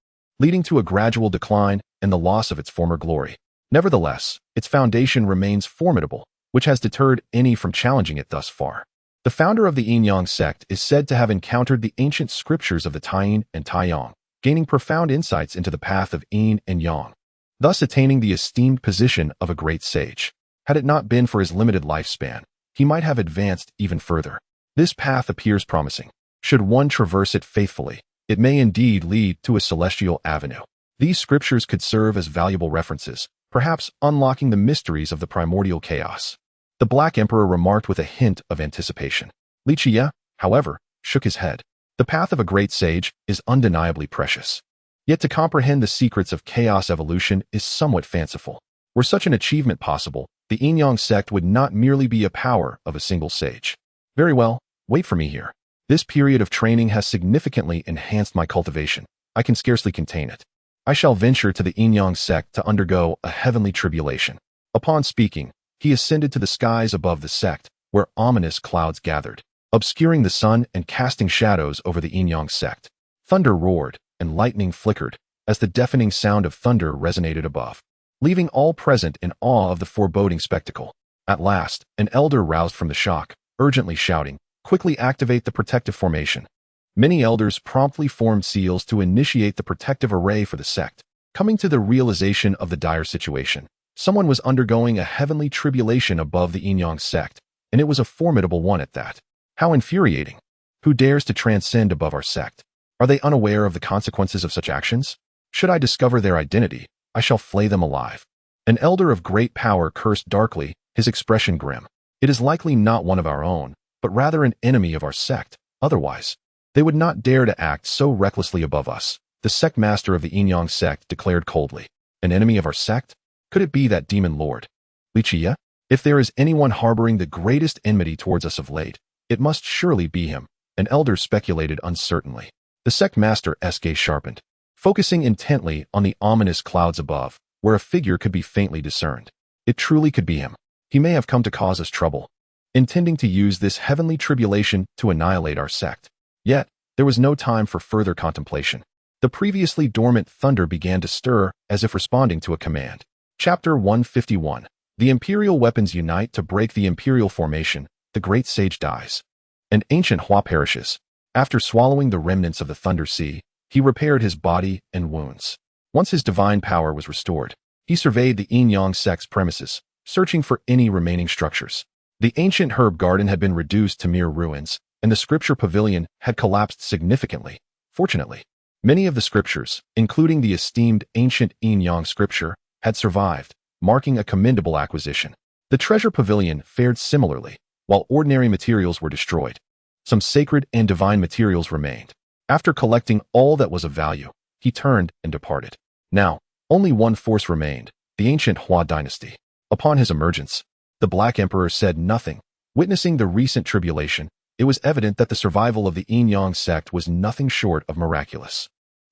leading to a gradual decline and the loss of its former glory. Nevertheless, its foundation remains formidable, which has deterred any from challenging it thus far. The founder of the Yin-Yang sect is said to have encountered the ancient scriptures of the Taiyin and Taiyang, gaining profound insights into the path of Yin and Yang, thus attaining the esteemed position of a great sage. Had it not been for his limited lifespan, he might have advanced even further. This path appears promising. Should one traverse it faithfully, it may indeed lead to a celestial avenue. These scriptures could serve as valuable references, perhaps unlocking the mysteries of the primordial chaos. The Black Emperor remarked with a hint of anticipation. Li Qiyeh, however, shook his head. The path of a great sage is undeniably precious. Yet to comprehend the secrets of chaos evolution is somewhat fanciful. Were such an achievement possible, the Yin-Yang sect would not merely be a power of a single sage. Very well, wait for me here. This period of training has significantly enhanced my cultivation. I can scarcely contain it. I shall venture to the Yin-Yang sect to undergo a heavenly tribulation. Upon speaking, he ascended to the skies above the sect, where ominous clouds gathered, obscuring the sun and casting shadows over the Yin-Yang sect. Thunder roared, and lightning flickered, as the deafening sound of thunder resonated above, leaving all present in awe of the foreboding spectacle. At last, an elder roused from the shock, urgently shouting, "Quickly activate the protective formation." Many elders promptly formed seals to initiate the protective array for the sect. Coming to the realization of the dire situation, someone was undergoing a heavenly tribulation above the Yin-Yang sect, and it was a formidable one at that. How infuriating! Who dares to transcend above our sect? Are they unaware of the consequences of such actions? Should I discover their identity, I shall flay them alive. An elder of great power cursed darkly, his expression grim. It is likely not one of our own, but rather an enemy of our sect. Otherwise, they would not dare to act so recklessly above us. The sect master of the Yin-Yang sect declared coldly. An enemy of our sect? Could it be that demon lord, Li Qiyeh? If there is anyone harboring the greatest enmity towards us of late, it must surely be him, an elder speculated uncertainly. The sect master's gaze sharpened, focusing intently on the ominous clouds above, where a figure could be faintly discerned. It truly could be him. He may have come to cause us trouble, intending to use this heavenly tribulation to annihilate our sect. Yet, there was no time for further contemplation. The previously dormant thunder began to stir as if responding to a command. Chapter 151. The Imperial weapons unite to break the Imperial formation. The great sage dies. An ancient Hua perishes. After swallowing the remnants of the Thunder Sea, he repaired his body and wounds. Once his divine power was restored, he surveyed the Yin-Yang sect's premises, searching for any remaining structures. The ancient herb garden had been reduced to mere ruins, and the scripture pavilion had collapsed significantly. Fortunately, many of the scriptures, including the esteemed ancient Yin-Yang scripture, had survived, marking a commendable acquisition. The treasure pavilion fared similarly, while ordinary materials were destroyed. Some sacred and divine materials remained. After collecting all that was of value, he turned and departed. Now, only one force remained, the ancient Hua dynasty. Upon his emergence, the Black Emperor said nothing. Witnessing the recent tribulation, it was evident that the survival of the Yin-Yang sect was nothing short of miraculous.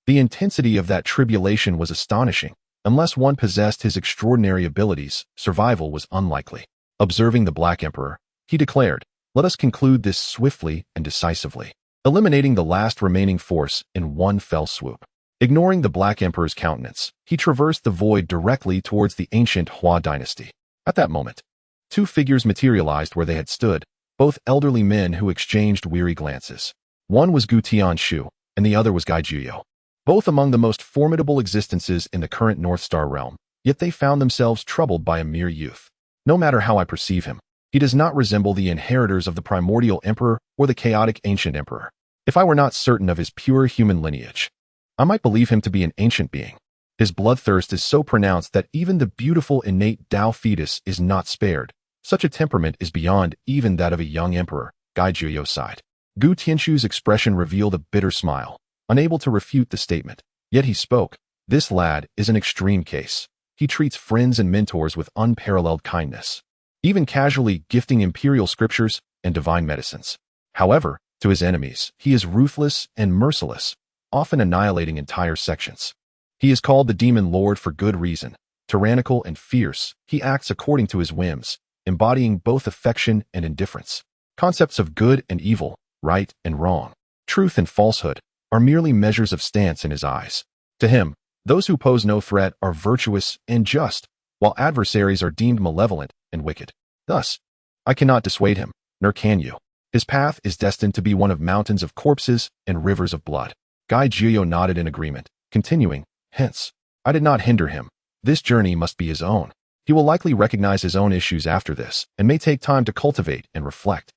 The intensity of that tribulation was astonishing. Unless one possessed his extraordinary abilities, survival was unlikely. Observing the Black Emperor, he declared, "Let us conclude this swiftly and decisively," eliminating the last remaining force in one fell swoop. Ignoring the Black Emperor's countenance, he traversed the void directly towards the ancient Hua dynasty. At that moment, two figures materialized where they had stood, both elderly men who exchanged weary glances. One was Gu Tianshu, and the other was Li Qiyeh. Both among the most formidable existences in the current North Star realm, yet they found themselves troubled by a mere youth. No matter how I perceive him, he does not resemble the inheritors of the primordial emperor or the chaotic ancient emperor. If I were not certain of his pure human lineage, I might believe him to be an ancient being. His bloodthirst is so pronounced that even the beautiful innate Tao fetus is not spared. Such a temperament is beyond even that of a young emperor, Li Qiyeh sighed. Gu Tianshu's expression revealed a bitter smile, unable to refute the statement. Yet he spoke. This lad is an extreme case. He treats friends and mentors with unparalleled kindness, even casually gifting imperial scriptures and divine medicines. However, to his enemies, he is ruthless and merciless, often annihilating entire sections. He is called the Demon Lord for good reason. Tyrannical and fierce, he acts according to his whims, embodying both affection and indifference. Concepts of good and evil, right and wrong, truth and falsehood, are merely measures of stance in his eyes. To him, those who pose no threat are virtuous and just, while adversaries are deemed malevolent and wicked. Thus, I cannot dissuade him, nor can you. His path is destined to be one of mountains of corpses and rivers of blood. Li Qiyeh nodded in agreement, continuing, "Hence, I did not hinder him. This journey must be his own. He will likely recognize his own issues after this, and may take time to cultivate and reflect."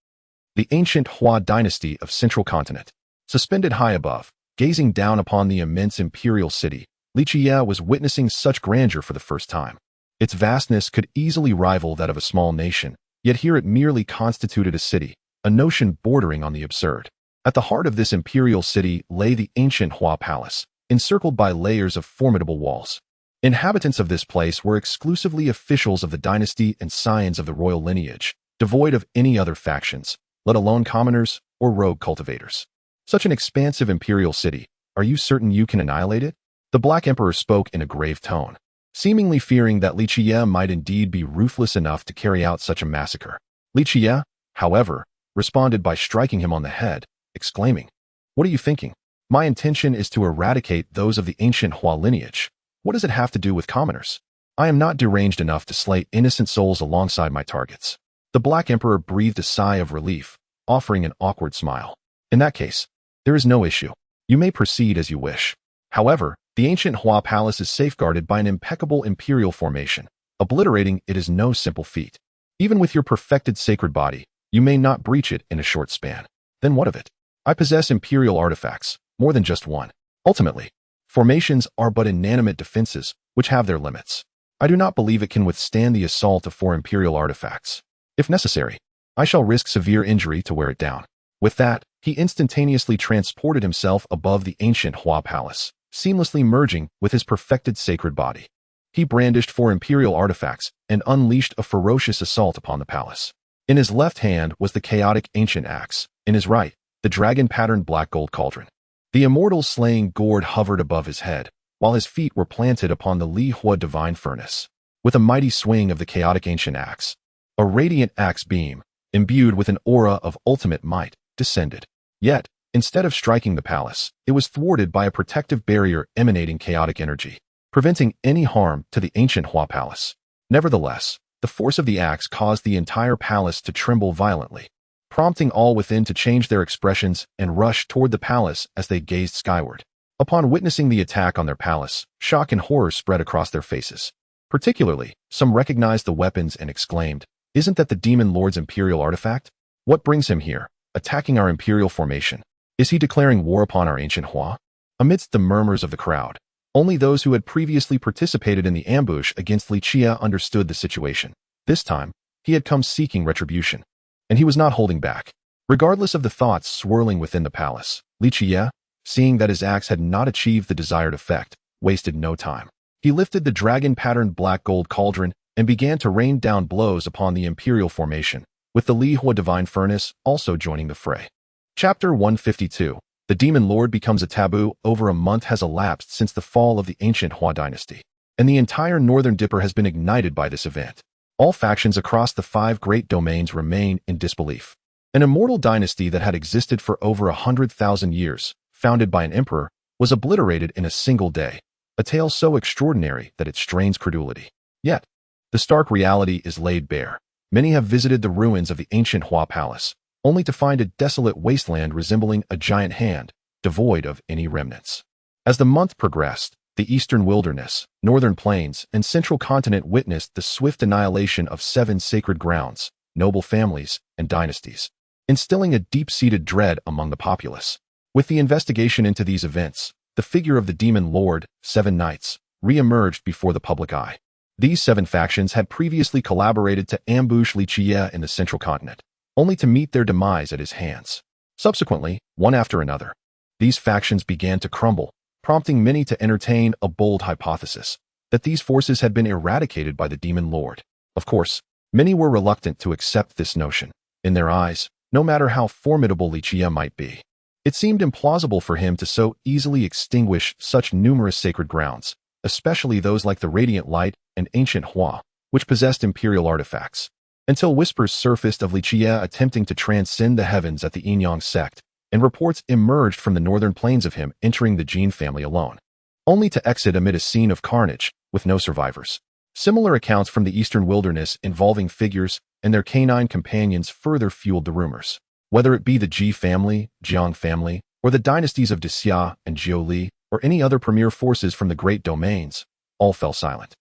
The ancient Hua dynasty of Central Continent. Suspended high above, gazing down upon the immense imperial city, Li Qiyeh was witnessing such grandeur for the first time. Its vastness could easily rival that of a small nation, yet here it merely constituted a city, a notion bordering on the absurd. At the heart of this imperial city lay the ancient Hua Palace, encircled by layers of formidable walls. Inhabitants of this place were exclusively officials of the dynasty and scions of the royal lineage, devoid of any other factions, let alone commoners or rogue cultivators. Such an expansive imperial city, are you certain you can annihilate it? The Black Emperor spoke in a grave tone, seemingly fearing that Li Qiyeh might indeed be ruthless enough to carry out such a massacre. Li Qiyeh, however, responded by striking him on the head, exclaiming, "What are you thinking? My intention is to eradicate those of the ancient Hua lineage. What does it have to do with commoners? I am not deranged enough to slay innocent souls alongside my targets." The Black Emperor breathed a sigh of relief, offering an awkward smile. "In that case, there is no issue. You may proceed as you wish. However, the ancient Hua Palace is safeguarded by an impeccable imperial formation. Obliterating it is no simple feat. Even with your perfected sacred body, you may not breach it in a short span. Then what of it? I possess imperial artifacts, more than just one. Ultimately, formations are but inanimate defenses, which have their limits. I do not believe it can withstand the assault of 4 imperial artifacts. If necessary, I shall risk severe injury to wear it down." With that, he instantaneously transported himself above the ancient Hua Palace, seamlessly merging with his perfected sacred body. He brandished 4 imperial artifacts and unleashed a ferocious assault upon the palace. In his left hand was the chaotic ancient axe, in his right, the dragon-patterned black gold cauldron. The immortal slaying gourd hovered above his head, while his feet were planted upon the Li Qiyeh divine furnace. With a mighty swing of the chaotic ancient axe, a radiant axe beam, imbued with an aura of ultimate might, descended. Yet, instead of striking the palace, it was thwarted by a protective barrier emanating chaotic energy, preventing any harm to the ancient Hua Palace. Nevertheless, the force of the axe caused the entire palace to tremble violently, prompting all within to change their expressions and rush toward the palace as they gazed skyward. Upon witnessing the attack on their palace, shock and horror spread across their faces. Particularly, some recognized the weapons and exclaimed, "Isn't that the Demon Lord's imperial artifact? What brings him here, attacking our imperial formation? Is he declaring war upon our ancient Hua?" Amidst the murmurs of the crowd, only those who had previously participated in the ambush against Li Qiyeh understood the situation. This time, he had come seeking retribution, and he was not holding back. Regardless of the thoughts swirling within the palace, Li Qiyeh, seeing that his axe had not achieved the desired effect, wasted no time. He lifted the dragon-patterned black gold cauldron and began to rain down blows upon the imperial formation, with the Li Qiyeh divine furnace also joining the fray. Chapter 152. The Demon Lord becomes a taboo. Over a month has elapsed since the fall of the ancient Hua dynasty, and the entire Northern Dipper has been ignited by this event. All factions across the 5 great domains remain in disbelief. An immortal dynasty that had existed for over 100,000 years, founded by an emperor, was obliterated in a single day, a tale so extraordinary that it strains credulity. Yet, the stark reality is laid bare. Many have visited the ruins of the ancient Hua Palace, only to find a desolate wasteland resembling a giant hand, devoid of any remnants. As the month progressed, the eastern wilderness, northern plains, and central continent witnessed the swift annihilation of 7 sacred grounds, noble families, and dynasties, instilling a deep-seated dread among the populace. With the investigation into these events, the figure of the Demon Lord, 7 Knights, re-emerged before the public eye. These 7 factions had previously collaborated to ambush Li Qiyeh in the central continent, only to meet their demise at his hands. Subsequently, one after another, these factions began to crumble, prompting many to entertain a bold hypothesis that these forces had been eradicated by the Demon Lord. Of course, many were reluctant to accept this notion. In their eyes, no matter how formidable Li Qiyeh might be, it seemed implausible for him to so easily extinguish such numerous sacred grounds, especially those like the Radiant Light and Ancient Hua, which possessed imperial artifacts. Until whispers surfaced of Li Qiyeh attempting to transcend the heavens at the Yinyang sect, and reports emerged from the northern plains of him entering the Jin family alone, only to exit amid a scene of carnage, with no survivors. Similar accounts from the eastern wilderness involving figures and their canine companions further fueled the rumors. Whether it be the Ji family, Jiang family, or the dynasties of Xia and Jiuli, or any other premier forces from the great domains, all fell silent.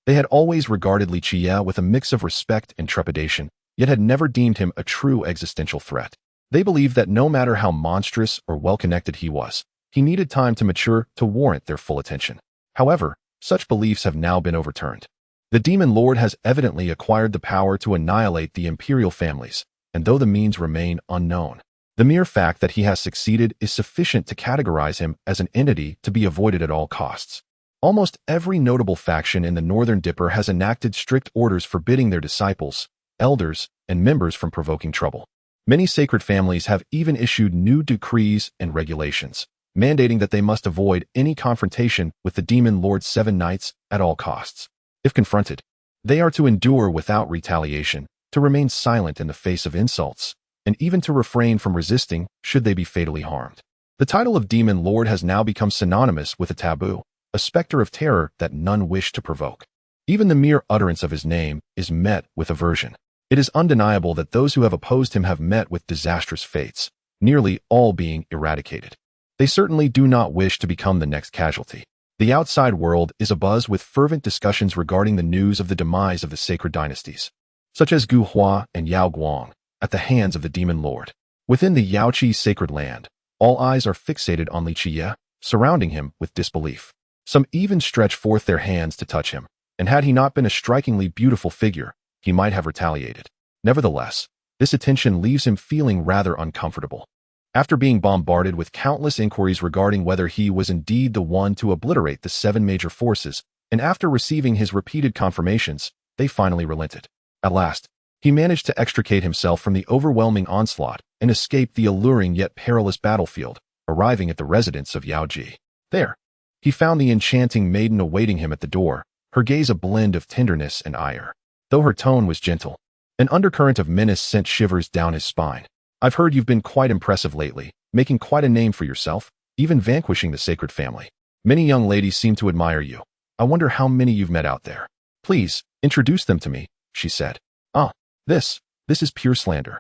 They had always regarded Li Qiyeh with a mix of respect and trepidation, yet had never deemed him a true existential threat. They believed that no matter how monstrous or well-connected he was, he needed time to mature to warrant their full attention. However, such beliefs have now been overturned. The Demon Lord has evidently acquired the power to annihilate the imperial families, and though the means remain unknown, the mere fact that he has succeeded is sufficient to categorize him as an entity to be avoided at all costs. Almost every notable faction in the Northern Dipper has enacted strict orders forbidding their disciples, elders, and members from provoking trouble. Many sacred families have even issued new decrees and regulations, mandating that they must avoid any confrontation with the Demon Lord's 7 Knights at all costs. If confronted, they are to endure without retaliation, to remain silent in the face of insults, and even to refrain from resisting should they be fatally harmed. The title of Demon Lord has now become synonymous with a taboo, a specter of terror that none wish to provoke. Even the mere utterance of his name is met with aversion. It is undeniable that those who have opposed him have met with disastrous fates, nearly all being eradicated. They certainly do not wish to become the next casualty. The outside world is abuzz with fervent discussions regarding the news of the demise of the sacred dynasties, such as Gu Hua and Yao Guang, at the hands of the Demon Lord. Within the Yaoqi sacred land, all eyes are fixated on Li Qiyeh, surrounding him with disbelief. Some even stretch forth their hands to touch him, and had he not been a strikingly beautiful figure, he might have retaliated. Nevertheless, this attention leaves him feeling rather uncomfortable. After being bombarded with countless inquiries regarding whether he was indeed the one to obliterate the 7 major forces, and after receiving his repeated confirmations, they finally relented. At last, he managed to extricate himself from the overwhelming onslaught and escape the alluring yet perilous battlefield, arriving at the residence of Yao Ji. There, he found the enchanting maiden awaiting him at the door, her gaze a blend of tenderness and ire. Though her tone was gentle, an undercurrent of menace sent shivers down his spine. I've heard you've been quite impressive lately, making quite a name for yourself, even vanquishing the sacred family. Many young ladies seem to admire you. I wonder how many you've met out there. Please, introduce them to me, she said. This is pure slander.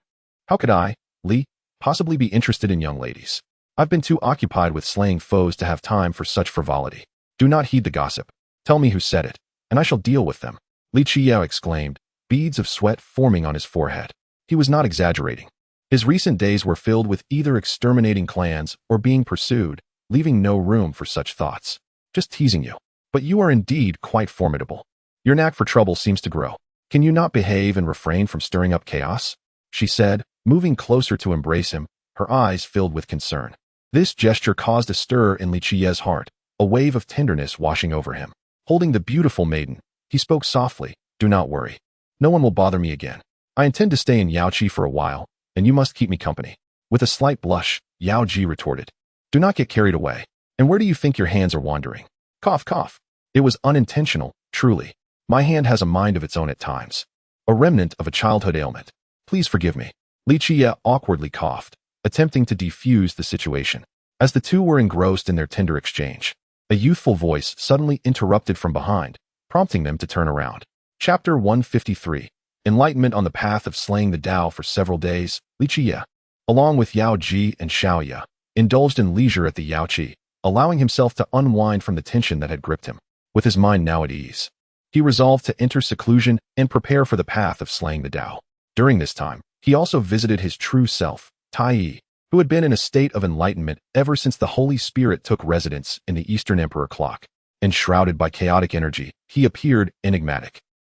How could I, Li, possibly be interested in young ladies? I've been too occupied with slaying foes to have time for such frivolity. Do not heed the gossip. Tell me who said it, and I shall deal with them. Li Qiyeh exclaimed, beads of sweat forming on his forehead. He was not exaggerating. His recent days were filled with either exterminating clans or being pursued, leaving no room for such thoughts. Just teasing you. But you are indeed quite formidable. Your knack for trouble seems to grow. Can you not behave and refrain from stirring up chaos? She said, moving closer to embrace him, her eyes filled with concern. This gesture caused a stir in Li Qiyeh's heart, a wave of tenderness washing over him. Holding the beautiful maiden, he spoke softly, do not worry. No one will bother me again. I intend to stay in Yaoqi for a while, and you must keep me company. With a slight blush, Yao Ji retorted, do not get carried away. And where do you think your hands are wandering? Cough, cough. It was unintentional, truly. My hand has a mind of its own at times. A remnant of a childhood ailment. Please forgive me. Li Qiyeh awkwardly coughed, attempting to defuse the situation. As the two were engrossed in their tender exchange, a youthful voice suddenly interrupted from behind, prompting them to turn around. Chapter 153. Enlightenment on the path of slaying the Tao. For several days, Li Qiyeh, along with Yao Ji and Xiaoya, indulged in leisure at the Yaoqi, allowing himself to unwind from the tension that had gripped him. With his mind now at ease, he resolved to enter seclusion and prepare for the path of slaying the Tao. During this time, he also visited his true self, Tai, who had been in a state of enlightenment ever since the Holy Spirit took residence in the Eastern Emperor clock. Enshrouded by chaotic energy, he appeared enigmatic,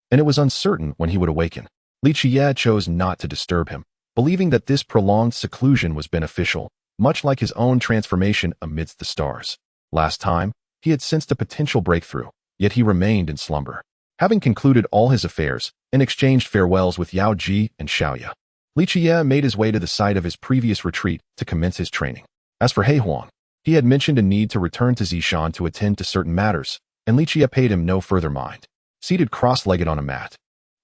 and it was uncertain when he would awaken. Li Qiyeh chose not to disturb him, believing that this prolonged seclusion was beneficial, much like his own transformation amidst the stars. Last time, he had sensed a potential breakthrough, yet he remained in slumber. Having concluded all his affairs and exchanged farewells with Yao Ji and Xiaoya, Li Qiyeh made his way to the site of his previous retreat to commence his training. As for He Huang, he had mentioned a need to return to Zishan to attend to certain matters, and Li Qiyeh paid him no further mind. Seated cross-legged on a mat,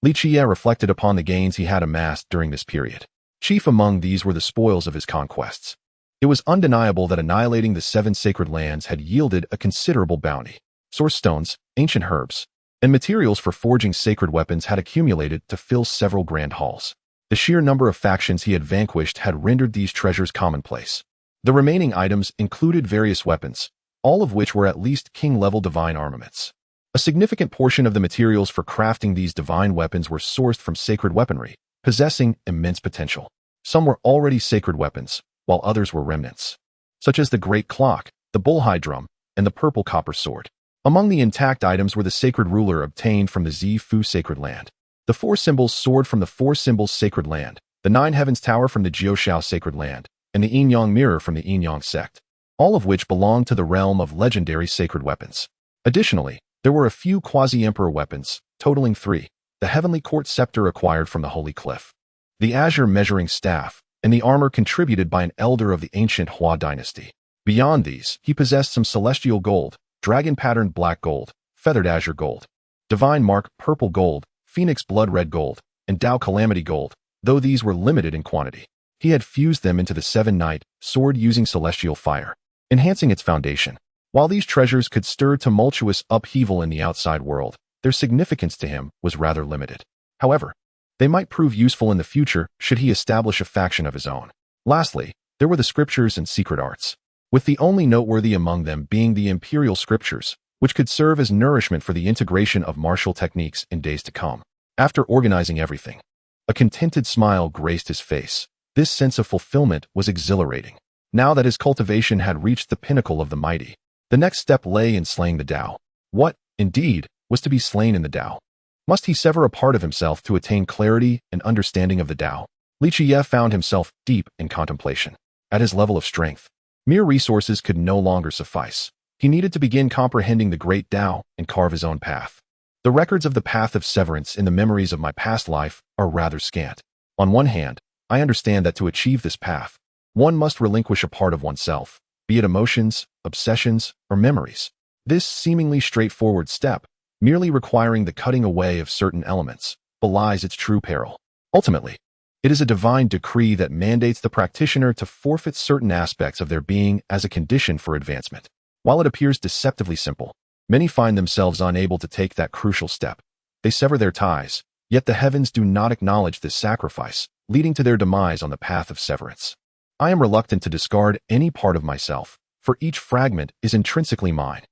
Li Qiyeh reflected upon the gains he had amassed during this period. Chief among these were the spoils of his conquests. It was undeniable that annihilating the 7 sacred lands had yielded a considerable bounty. Source stones, ancient herbs, and materials for forging sacred weapons had accumulated to fill several grand halls. The sheer number of factions he had vanquished had rendered these treasures commonplace. The remaining items included various weapons, all of which were at least king-level divine armaments. A significant portion of the materials for crafting these divine weapons were sourced from sacred weaponry, possessing immense potential. Some were already sacred weapons, while others were remnants, such as the great clock, the bullhide drum, and the purple copper sword. Among the intact items were the sacred ruler obtained from the Zifu sacred land, the 4 symbols sword from the 4 symbols sacred land, the 9 heavens tower from the Jiuxiao sacred land, and the Yin Yang mirror from the Yin Yang sect, all of which belonged to the realm of legendary sacred weapons. Additionally, there were a few quasi-emperor weapons, totaling 3, the Heavenly Court Scepter acquired from the Holy Cliff, the Azure Measuring Staff, and the armor contributed by an elder of the ancient Hua dynasty. Beyond these, he possessed some celestial gold, dragon-patterned black gold, feathered azure gold, divine mark purple gold, phoenix blood red gold, and Tao calamity gold, though these were limited in quantity. He had fused them into the Seven-Night sword using celestial fire, enhancing its foundation. While these treasures could stir tumultuous upheaval in the outside world, their significance to him was rather limited. However, they might prove useful in the future should he establish a faction of his own. Lastly, there were the scriptures and secret arts, with the only noteworthy among them being the imperial scriptures, which could serve as nourishment for the integration of martial techniques in days to come. After organizing everything, a contented smile graced his face. This sense of fulfillment was exhilarating. Now that his cultivation had reached the pinnacle of the mighty, the next step lay in slaying the Tao. What, indeed, was to be slain in the Tao? Must he sever a part of himself to attain clarity and understanding of the Tao? Li Qiyeh found himself deep in contemplation. At his level of strength, mere resources could no longer suffice. He needed to begin comprehending the great Tao and carve his own path. The records of the path of severance in the memories of my past life are rather scant. On one hand, I understand that to achieve this path, one must relinquish a part of oneself, be it emotions, obsessions, or memories. This seemingly straightforward step, merely requiring the cutting away of certain elements, belies its true peril. Ultimately, it is a divine decree that mandates the practitioner to forfeit certain aspects of their being as a condition for advancement. While it appears deceptively simple, many find themselves unable to take that crucial step. They sever their ties, yet the heavens do not acknowledge this sacrifice, leading to their demise on the path of severance. I am reluctant to discard any part of myself, for each fragment is intrinsically mine.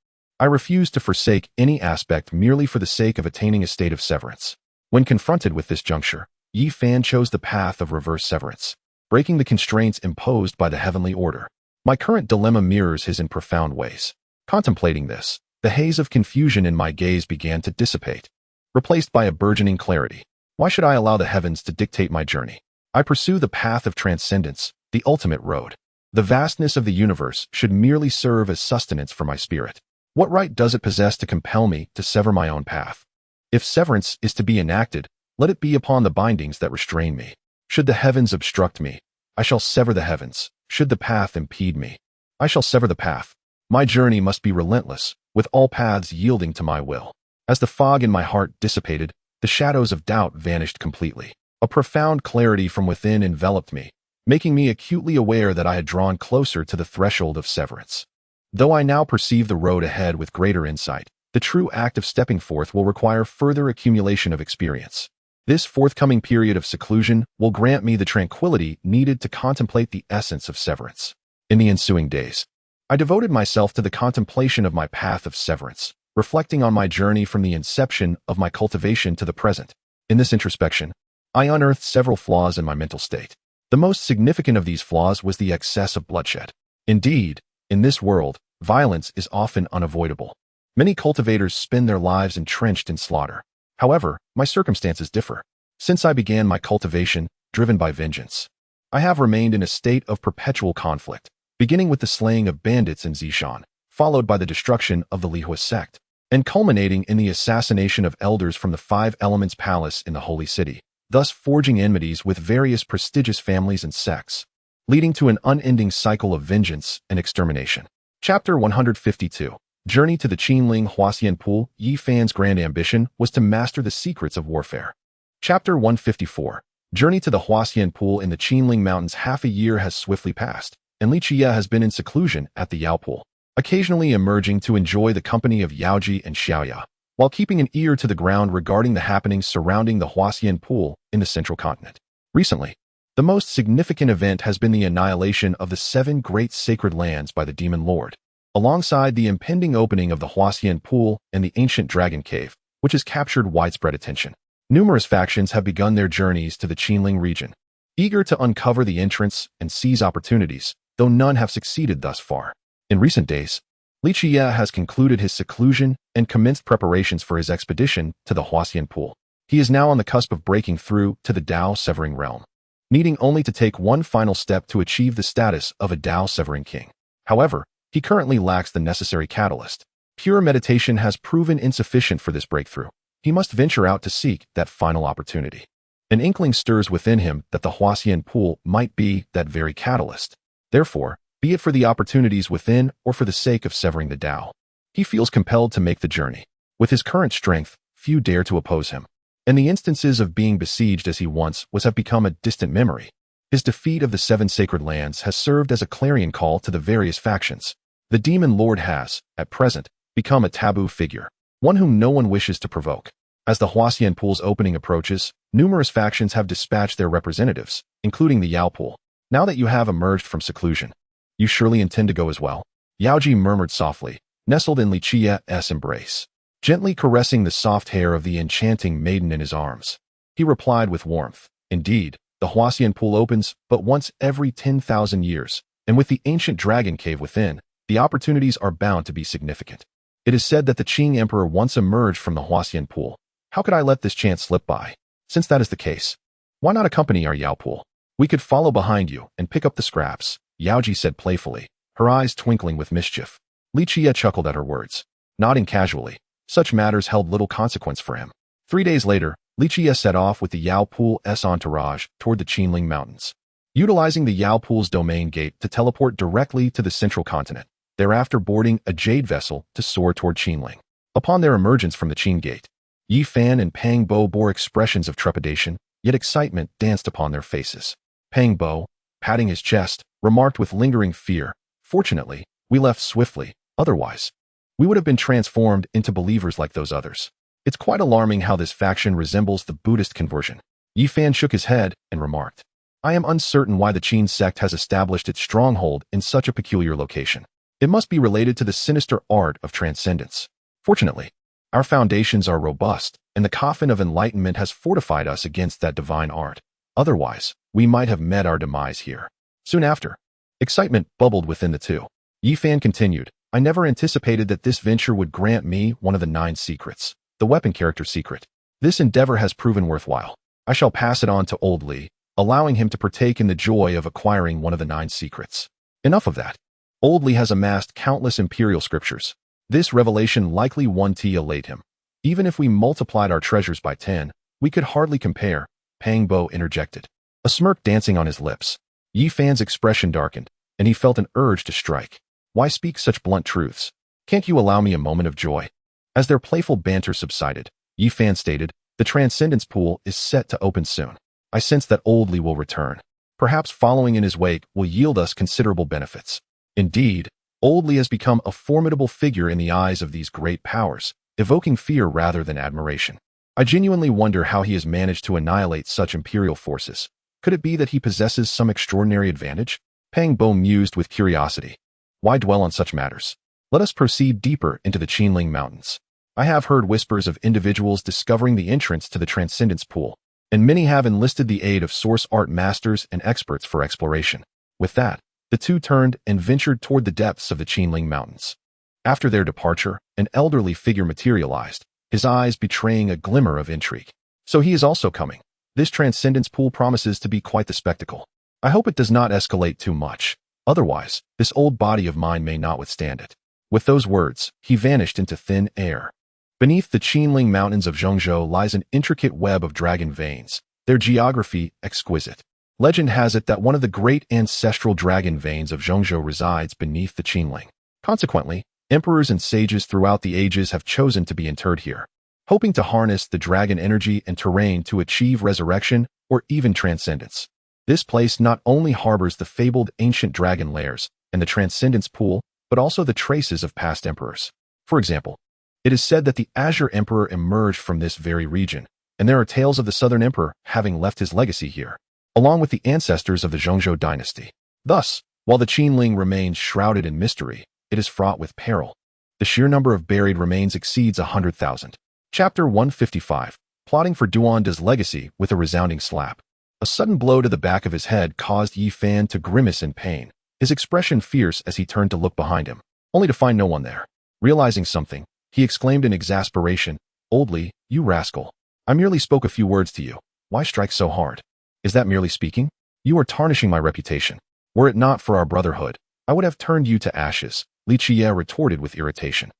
I refuse to forsake any aspect merely for the sake of attaining a state of severance. When confronted with this juncture, Yi Fan chose the path of reverse severance, breaking the constraints imposed by the heavenly order. My current dilemma mirrors his in profound ways. Contemplating this, the haze of confusion in my gaze began to dissipate, replaced by a burgeoning clarity. Why should I allow the heavens to dictate my journey? I pursue the path of transcendence, the ultimate road. The vastness of the universe should merely serve as sustenance for my spirit. What right does it possess to compel me to sever my own path? If severance is to be enacted, let it be upon the bindings that restrain me. Should the heavens obstruct me, I shall sever the heavens. Should the path impede me, I shall sever the path. My journey must be relentless, with all paths yielding to my will. As the fog in my heart dissipated, the shadows of doubt vanished completely. A profound clarity from within enveloped me, making me acutely aware that I had drawn closer to the threshold of severance. Though I now perceive the road ahead with greater insight, the true act of stepping forth will require further accumulation of experience. This forthcoming period of seclusion will grant me the tranquility needed to contemplate the essence of severance. In the ensuing days, I devoted myself to the contemplation of my path of severance, reflecting on my journey from the inception of my cultivation to the present. In this introspection, I unearthed several flaws in my mental state. The most significant of these flaws was the excess of bloodshed. Indeed, in this world, violence is often unavoidable. Many cultivators spend their lives entrenched in slaughter. However, my circumstances differ. Since I began my cultivation, driven by vengeance, I have remained in a state of perpetual conflict, beginning with the slaying of bandits in Zishan, followed by the destruction of the Li Qiyeh sect, and culminating in the assassination of elders from the Five Elements Palace in the Holy City, thus forging enmities with various prestigious families and sects, leading to an unending cycle of vengeance and extermination. Chapter 152. Journey to the Qinling Huaxian Pool. Yi Fan's grand ambition was to master the secrets of warfare. Chapter 154. Journey to the Huaxian Pool in the Qinling Mountains. Half a year has swiftly passed, and Li Qiyeh has been in seclusion at the Yao Pool, occasionally emerging to enjoy the company of Yaoji and Xiaoya, while keeping an ear to the ground regarding the happenings surrounding the Huaxian Pool in the central continent. Recently, the most significant event has been the annihilation of the 7 great sacred lands by the Demon Lord, alongside the impending opening of the Huaxian Pool and the ancient Dragon Cave, which has captured widespread attention. Numerous factions have begun their journeys to the Qinling region, eager to uncover the entrance and seize opportunities, though none have succeeded thus far. In recent days, Li Qiyeh has concluded his seclusion and commenced preparations for his expedition to the Huaxian Pool. He is now on the cusp of breaking through to the Tao-severing realm, needing only to take one final step to achieve the status of a Tao-severing king. However, he currently lacks the necessary catalyst. Pure meditation has proven insufficient for this breakthrough. He must venture out to seek that final opportunity. An inkling stirs within him that the Huaxian pool might be that very catalyst. Therefore, be it for the opportunities within or for the sake of severing the Tao, he feels compelled to make the journey. With his current strength, few dare to oppose him, and the instances of being besieged as he once was have become a distant memory. His defeat of the 7 sacred lands has served as a clarion call to the various factions. The demon lord has, at present, become a taboo figure, one whom no one wishes to provoke. As the Huaxian pool's opening approaches, numerous factions have dispatched their representatives, including the Yao pool. Now that you have emerged from seclusion, you surely intend to go as well? Yaoji murmured softly, nestled in Li Qiyeh's embrace, gently caressing the soft hair of the enchanting maiden in his arms. He replied with warmth, indeed, the Huaxian pool opens but once every 10,000 years, and with the ancient dragon cave within, the opportunities are bound to be significant. It is said that the Qing emperor once emerged from the Huaxian pool. How could I let this chance slip by? Since that is the case, why not accompany our Yao pool? We could follow behind you and pick up the scraps, Yaoji said playfully, her eyes twinkling with mischief. Li Qiyeh chuckled at her words, nodding casually. Such matters held little consequence for him. 3 days later, Li Qiyeh set off with the Yao pool's entourage toward the Qinling Mountains, utilizing the Yao pool's domain gate to teleport directly to the central continent, thereafter boarding a jade vessel to soar toward Qinling. Upon their emergence from the Qin gate, Yi Fan and Pang Bo bore expressions of trepidation, yet excitement danced upon their faces. Pang Bo, patting his chest, remarked with lingering fear, fortunately, we left swiftly, otherwise, we would have been transformed into believers like those others. It's quite alarming how this faction resembles the Buddhist conversion. Yi Fan shook his head and remarked, I am uncertain why the Qin sect has established its stronghold in such a peculiar location. It must be related to the sinister art of transcendence. Fortunately, our foundations are robust, and the coffin of enlightenment has fortified us against that divine art. Otherwise, we might have met our demise here. Soon after, excitement bubbled within the two. Yi Fan continued, I never anticipated that this venture would grant me one of the 9 secrets, the weapon character secret. This endeavor has proven worthwhile. I shall pass it on to old Li, allowing him to partake in the joy of acquiring one of the 9 secrets. Enough of that. Old Li has amassed countless imperial scriptures. This revelation likely won't elate him. Even if we multiplied our treasures by 10, we could hardly compare, Pang Bo interjected. A smirk dancing on his lips. Yi Fan's expression darkened, and he felt an urge to strike. Why speak such blunt truths? Can't you allow me a moment of joy? As their playful banter subsided, Yi Fan stated, the Transcendence Pool is set to open soon. I sense that old Li will return. Perhaps following in his wake will yield us considerable benefits. Indeed, old Li has become a formidable figure in the eyes of these great powers, evoking fear rather than admiration. I genuinely wonder how he has managed to annihilate such imperial forces. Could it be that he possesses some extraordinary advantage? Pang Bo mused with curiosity. Why dwell on such matters? Let us proceed deeper into the Qinling Mountains. I have heard whispers of individuals discovering the entrance to the Transcendence Pool, and many have enlisted the aid of source art masters and experts for exploration. With that, the two turned and ventured toward the depths of the Qinling Mountains. After their departure, an elderly figure materialized, his eyes betraying a glimmer of intrigue. So he is also coming. This Transcendence Pool promises to be quite the spectacle. I hope it does not escalate too much. Otherwise, this old body of mine may not withstand it. With those words, he vanished into thin air. Beneath the Qinling Mountains of Zhongzhou lies an intricate web of dragon veins, their geography exquisite. Legend has it that one of the great ancestral dragon veins of Zhongzhou resides beneath the Qinling. Consequently, emperors and sages throughout the ages have chosen to be interred here, hoping to harness the dragon energy and terrain to achieve resurrection or even transcendence. This place not only harbors the fabled ancient dragon lairs and the Transcendence Pool, but also the traces of past emperors. For example, it is said that the Azure Emperor emerged from this very region, and there are tales of the Southern Emperor having left his legacy here, along with the ancestors of the Zhongzhou dynasty. Thus, while the Qinling remains shrouded in mystery, it is fraught with peril. The sheer number of buried remains exceeds 100,000. Chapter 155, Plotting for Duanda's Legacy with a Resounding Slap. A sudden blow to the back of his head caused Yi Fan to grimace in pain, his expression fierce as he turned to look behind him, only to find no one there. Realizing something, he exclaimed in exasperation, Old Li, you rascal. I merely spoke a few words to you. Why strike so hard? Is that merely speaking? You are tarnishing my reputation. Were it not for our brotherhood, I would have turned you to ashes, Li Qiyeh retorted with irritation.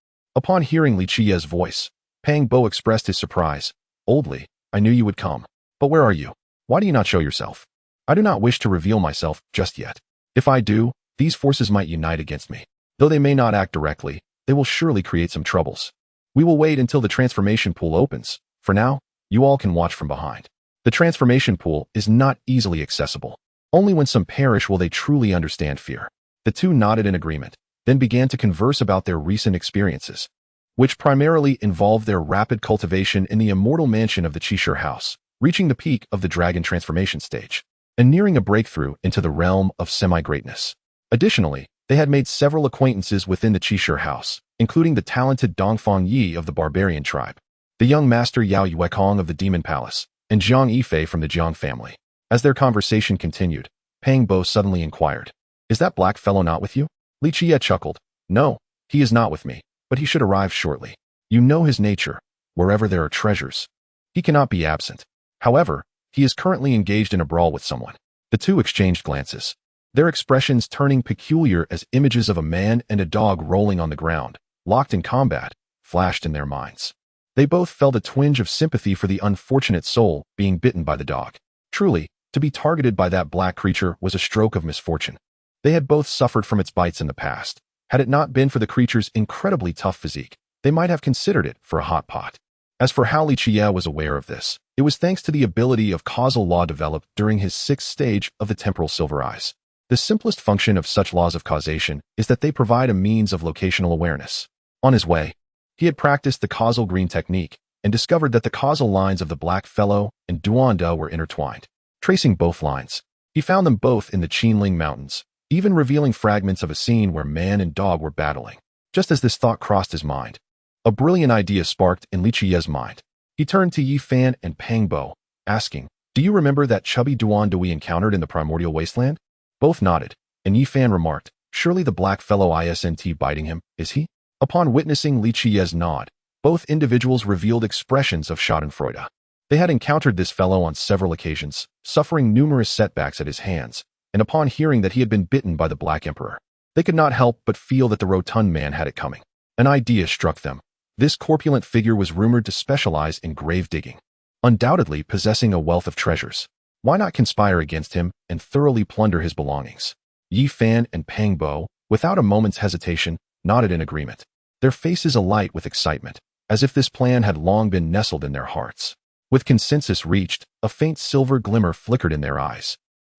Upon hearing Li Qiyeh's voice, Pang Bo expressed his surprise. "Old Li, I knew you would come. But where are you? Why do you not show yourself?" "I do not wish to reveal myself just yet. If I do, these forces might unite against me. Though they may not act directly, they will surely create some troubles. We will wait until the transformation pool opens. For now, you all can watch from behind." The transformation pool is not easily accessible. Only when some perish will they truly understand fear. The two nodded in agreement, then began to converse about their recent experiences, which primarily involved their rapid cultivation in the immortal mansion of the Qiyeh house, reaching the peak of the dragon transformation stage, and nearing a breakthrough into the realm of semi-greatness. Additionally, they had made several acquaintances within the Qiyeh house, including the talented Dongfang Yi of the barbarian tribe, the young master Yao Yuekong of the demon palace, and Jiang Yifei from the Jiang family. As their conversation continued, Pang Bo suddenly inquired, "Is that black fellow not with you?" Li Qiyeh chuckled, "No, he is not with me, but he should arrive shortly. You know his nature. Wherever there are treasures, he cannot be absent. However, he is currently engaged in a brawl with someone." The two exchanged glances, their expressions turning peculiar as images of a man and a dog rolling on the ground, locked in combat, flashed in their minds. They both felt a twinge of sympathy for the unfortunate soul being bitten by the dog. Truly, to be targeted by that black creature was a stroke of misfortune. They had both suffered from its bites in the past. Had it not been for the creature's incredibly tough physique, they might have considered it for a hot pot. As for how Li Qiyeh was aware of this, it was thanks to the ability of causal law developed during his 6th stage of the temporal silver eyes. The simplest function of such laws of causation is that they provide a means of locational awareness. On his way, he had practiced the causal green technique and discovered that the causal lines of the black fellow and Duanda were intertwined. Tracing both lines, he found them both in the Qinling Mountains, even revealing fragments of a scene where man and dog were battling. Just as this thought crossed his mind, a brilliant idea sparked in Li Qiyeh's mind. He turned to Yi Fan and Pang Bo, asking, "Do you remember that chubby Duanda we encountered in the primordial wasteland?" Both nodded, and Yi Fan remarked, "Surely the black fellow isn't biting him, is he?" Upon witnessing Li Qiyeh's nod, both individuals revealed expressions of schadenfreude. They had encountered this fellow on several occasions, suffering numerous setbacks at his hands, and upon hearing that he had been bitten by the Black Emperor, they could not help but feel that the rotund man had it coming. An idea struck them. This corpulent figure was rumored to specialize in grave digging, undoubtedly possessing a wealth of treasures. Why not conspire against him and thoroughly plunder his belongings? Yi Fan and Pang Bo, without a moment's hesitation, nodded in agreement, their faces alight with excitement, as if this plan had long been nestled in their hearts. With consensus reached, a faint silver glimmer flickered in their eyes,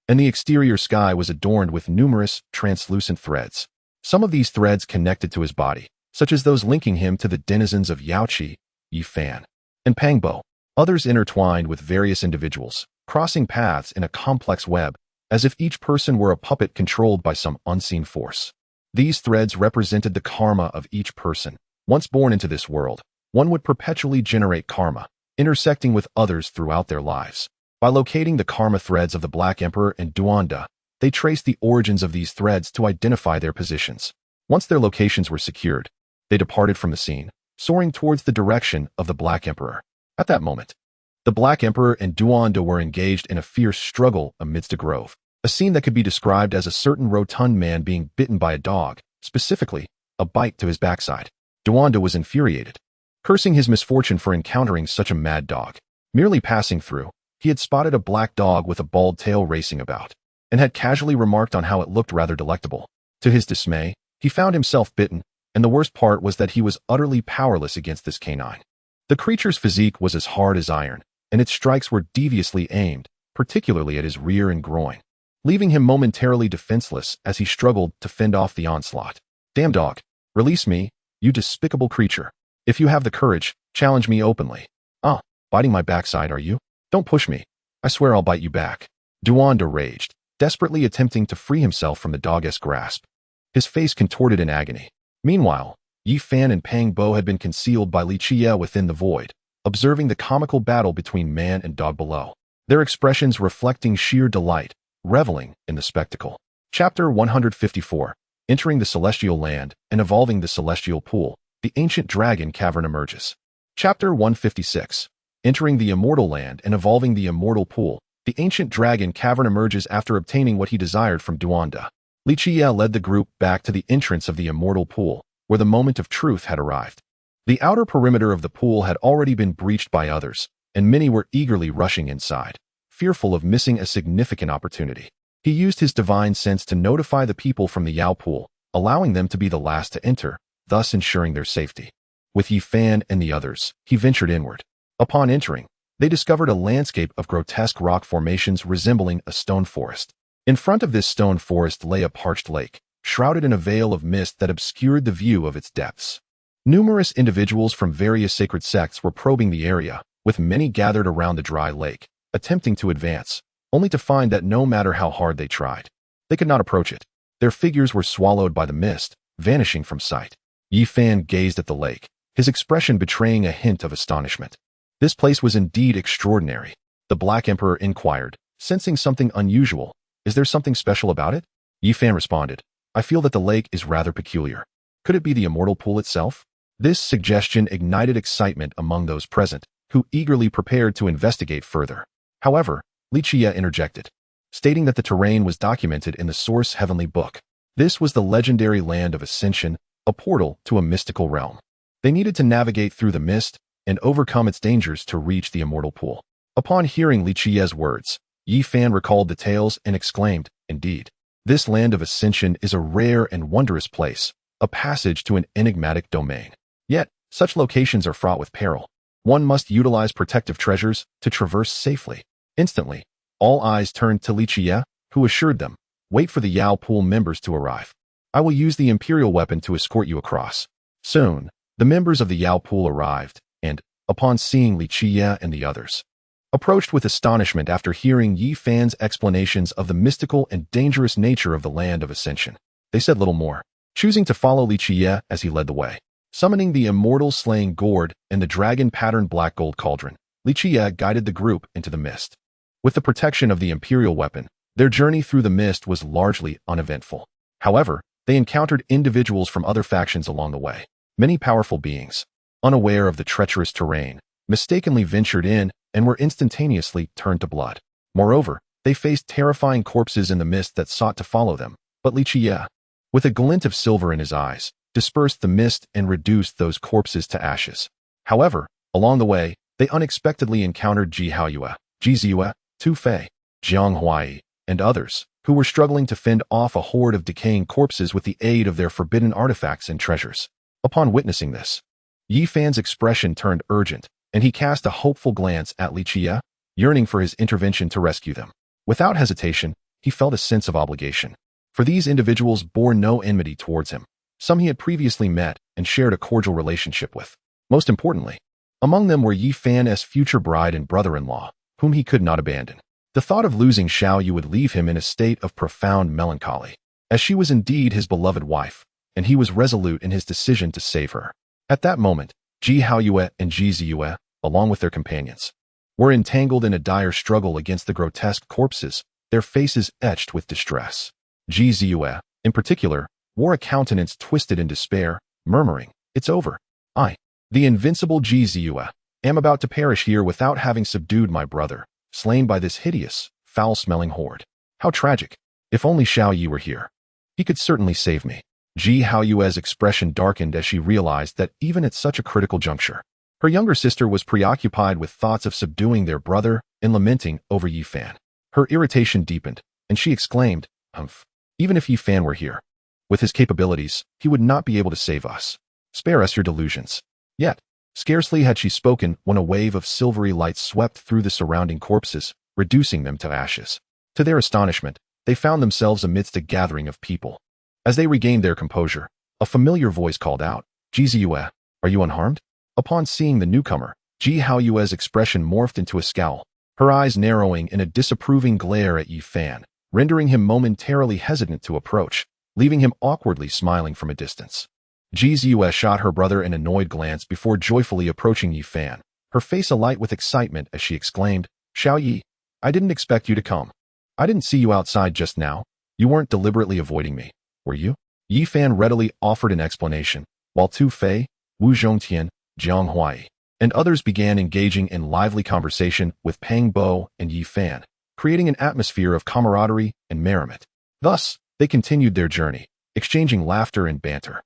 and the exterior sky was adorned with numerous, translucent threads. Some of these threads connected to his body, such as those linking him to the denizens of Yaoqi, Yi Fan, and Pang Bo. Others intertwined with various individuals, crossing paths in a complex web, as if each person were a puppet controlled by some unseen force. These threads represented the karma of each person. Once born into this world, one would perpetually generate karma, intersecting with others throughout their lives. By locating the karma threads of the Black Emperor and Duanda, they traced the origins of these threads to identify their positions. Once their locations were secured, they departed from the scene, soaring towards the direction of the Black Emperor. At that moment, the Black Emperor and Duanda were engaged in a fierce struggle amidst a grove, a scene that could be described as a certain rotund man being bitten by a dog, specifically, a bite to his backside. Duanda was infuriated, cursing his misfortune for encountering such a mad dog. Merely passing through, he had spotted a black dog with a bald tail racing about, and had casually remarked on how it looked rather delectable. To his dismay, he found himself bitten, and the worst part was that he was utterly powerless against this canine. The creature's physique was as hard as iron, and its strikes were deviously aimed, particularly at his rear and groin, leaving him momentarily defenseless as he struggled to fend off the onslaught. "Damn dog, release me, you despicable creature. If you have the courage, challenge me openly." "Ah, biting my backside, are you? Don't push me. I swear I'll bite you back." Duanda raged, desperately attempting to free himself from the dog's grasp, his face contorted in agony. Meanwhile, Yi Fan and Pang Bo had been concealed by Li Qiyeh within the void, observing the comical battle between man and dog below, their expressions reflecting sheer delight, reveling in the spectacle. Chapter 154. Entering the Celestial Land and Evolving the Celestial Pool, the Ancient Dragon Cavern emerges. Chapter 156. Entering the Immortal Land and Evolving the Immortal Pool, the Ancient Dragon Cavern emerges after obtaining what he desired from Duanda. Li Qiyeh led the group back to the entrance of the Immortal Pool, where the moment of truth had arrived. The outer perimeter of the pool had already been breached by others, and many were eagerly rushing inside, fearful of missing a significant opportunity. He used his divine sense to notify the people from the Yao pool, allowing them to be the last to enter, thus ensuring their safety. With Yi Fan and the others, he ventured inward. Upon entering, they discovered a landscape of grotesque rock formations resembling a stone forest. In front of this stone forest lay a parched lake, shrouded in a veil of mist that obscured the view of its depths. Numerous individuals from various sacred sects were probing the area, with many gathered around the dry lake, attempting to advance, only to find that no matter how hard they tried, they could not approach it. Their figures were swallowed by the mist, vanishing from sight. Yi Fan gazed at the lake, his expression betraying a hint of astonishment. This place was indeed extraordinary. The Black Emperor inquired, sensing something unusual. Is there something special about it? Yi Fan responded, I feel that the lake is rather peculiar. Could it be the immortal pool itself? This suggestion ignited excitement among those present, who eagerly prepared to investigate further. However, Li Qiyeh interjected, stating that the terrain was documented in the source heavenly book. This was the legendary land of ascension, a portal to a mystical realm. They needed to navigate through the mist and overcome its dangers to reach the immortal pool. Upon hearing Li Qiyeh's words, Yi Fan recalled the tales and exclaimed, Indeed, this land of ascension is a rare and wondrous place, a passage to an enigmatic domain. Yet, such locations are fraught with peril. One must utilize protective treasures to traverse safely. Instantly, all eyes turned to Li Qiyeh, who assured them, Wait for the Yao pool members to arrive. I will use the imperial weapon to escort you across. Soon, the members of the Yao pool arrived, and, upon seeing Li Qiyeh and the others, approached with astonishment after hearing Yi Fan's explanations of the mystical and dangerous nature of the land of ascension. They said little more, choosing to follow Li Qiyeh as he led the way. Summoning the immortal slaying gourd and the dragon-patterned black gold cauldron, Li Qiyeh guided the group into the mist. With the protection of the imperial weapon, their journey through the mist was largely uneventful. However, they encountered individuals from other factions along the way. Many powerful beings, unaware of the treacherous terrain, mistakenly ventured in and were instantaneously turned to blood. Moreover, they faced terrifying corpses in the mist that sought to follow them, but Li Qiyeh, with a glint of silver in his eyes, dispersed the mist and reduced those corpses to ashes. However, along the way, they unexpectedly encountered Ji Haoyue, Ji Ziyue, Tu Fei, Jiang Huai, and others, who were struggling to fend off a horde of decaying corpses with the aid of their forbidden artifacts and treasures. Upon witnessing this, Yi Fan's expression turned urgent, and he cast a hopeful glance at Li Qiyeh, yearning for his intervention to rescue them. Without hesitation, he felt a sense of obligation. For these individuals bore no enmity towards him. Some he had previously met and shared a cordial relationship with. Most importantly, among them were Yi Fan's future bride and brother-in-law, whom he could not abandon. The thought of losing Xiao Yu would leave him in a state of profound melancholy, as she was indeed his beloved wife, and he was resolute in his decision to save her. At that moment, Ji Haoyue and Ji Ziyue, along with their companions, were entangled in a dire struggle against the grotesque corpses, their faces etched with distress. Ji Ziyue, in particular, wore a countenance twisted in despair, murmuring, It's over. I, the invincible Ji Ziyue, am about to perish here without having subdued my brother, slain by this hideous, foul-smelling horde. How tragic. If only Xiao Yi were here. He could certainly save me. Ji Haoyue's expression darkened as she realized that even at such a critical juncture, her younger sister was preoccupied with thoughts of subduing their brother and lamenting over Yi Fan. Her irritation deepened, and she exclaimed, Humph. Even if Yi Fan were here, with his capabilities, he would not be able to save us. Spare us your delusions. Yet, scarcely had she spoken when a wave of silvery light swept through the surrounding corpses, reducing them to ashes. To their astonishment, they found themselves amidst a gathering of people. As they regained their composure, a familiar voice called out, Ji Ziyue, are you unharmed? Upon seeing the newcomer, Ji Haoyue's expression morphed into a scowl, her eyes narrowing in a disapproving glare at Yi Fan, rendering him momentarily hesitant to approach, leaving him awkwardly smiling from a distance. Ji Ziyue shot her brother an annoyed glance before joyfully approaching Yi Fan, her face alight with excitement as she exclaimed, Xiao Yi, I didn't expect you to come. I didn't see you outside just now. You weren't deliberately avoiding me, were you? Yi Fan readily offered an explanation, while Tu Fei, Wu Zhongtian, Jiang Huai, and others began engaging in lively conversation with Pang Bo and Yi Fan, creating an atmosphere of camaraderie and merriment. Thus, they continued their journey, exchanging laughter and banter.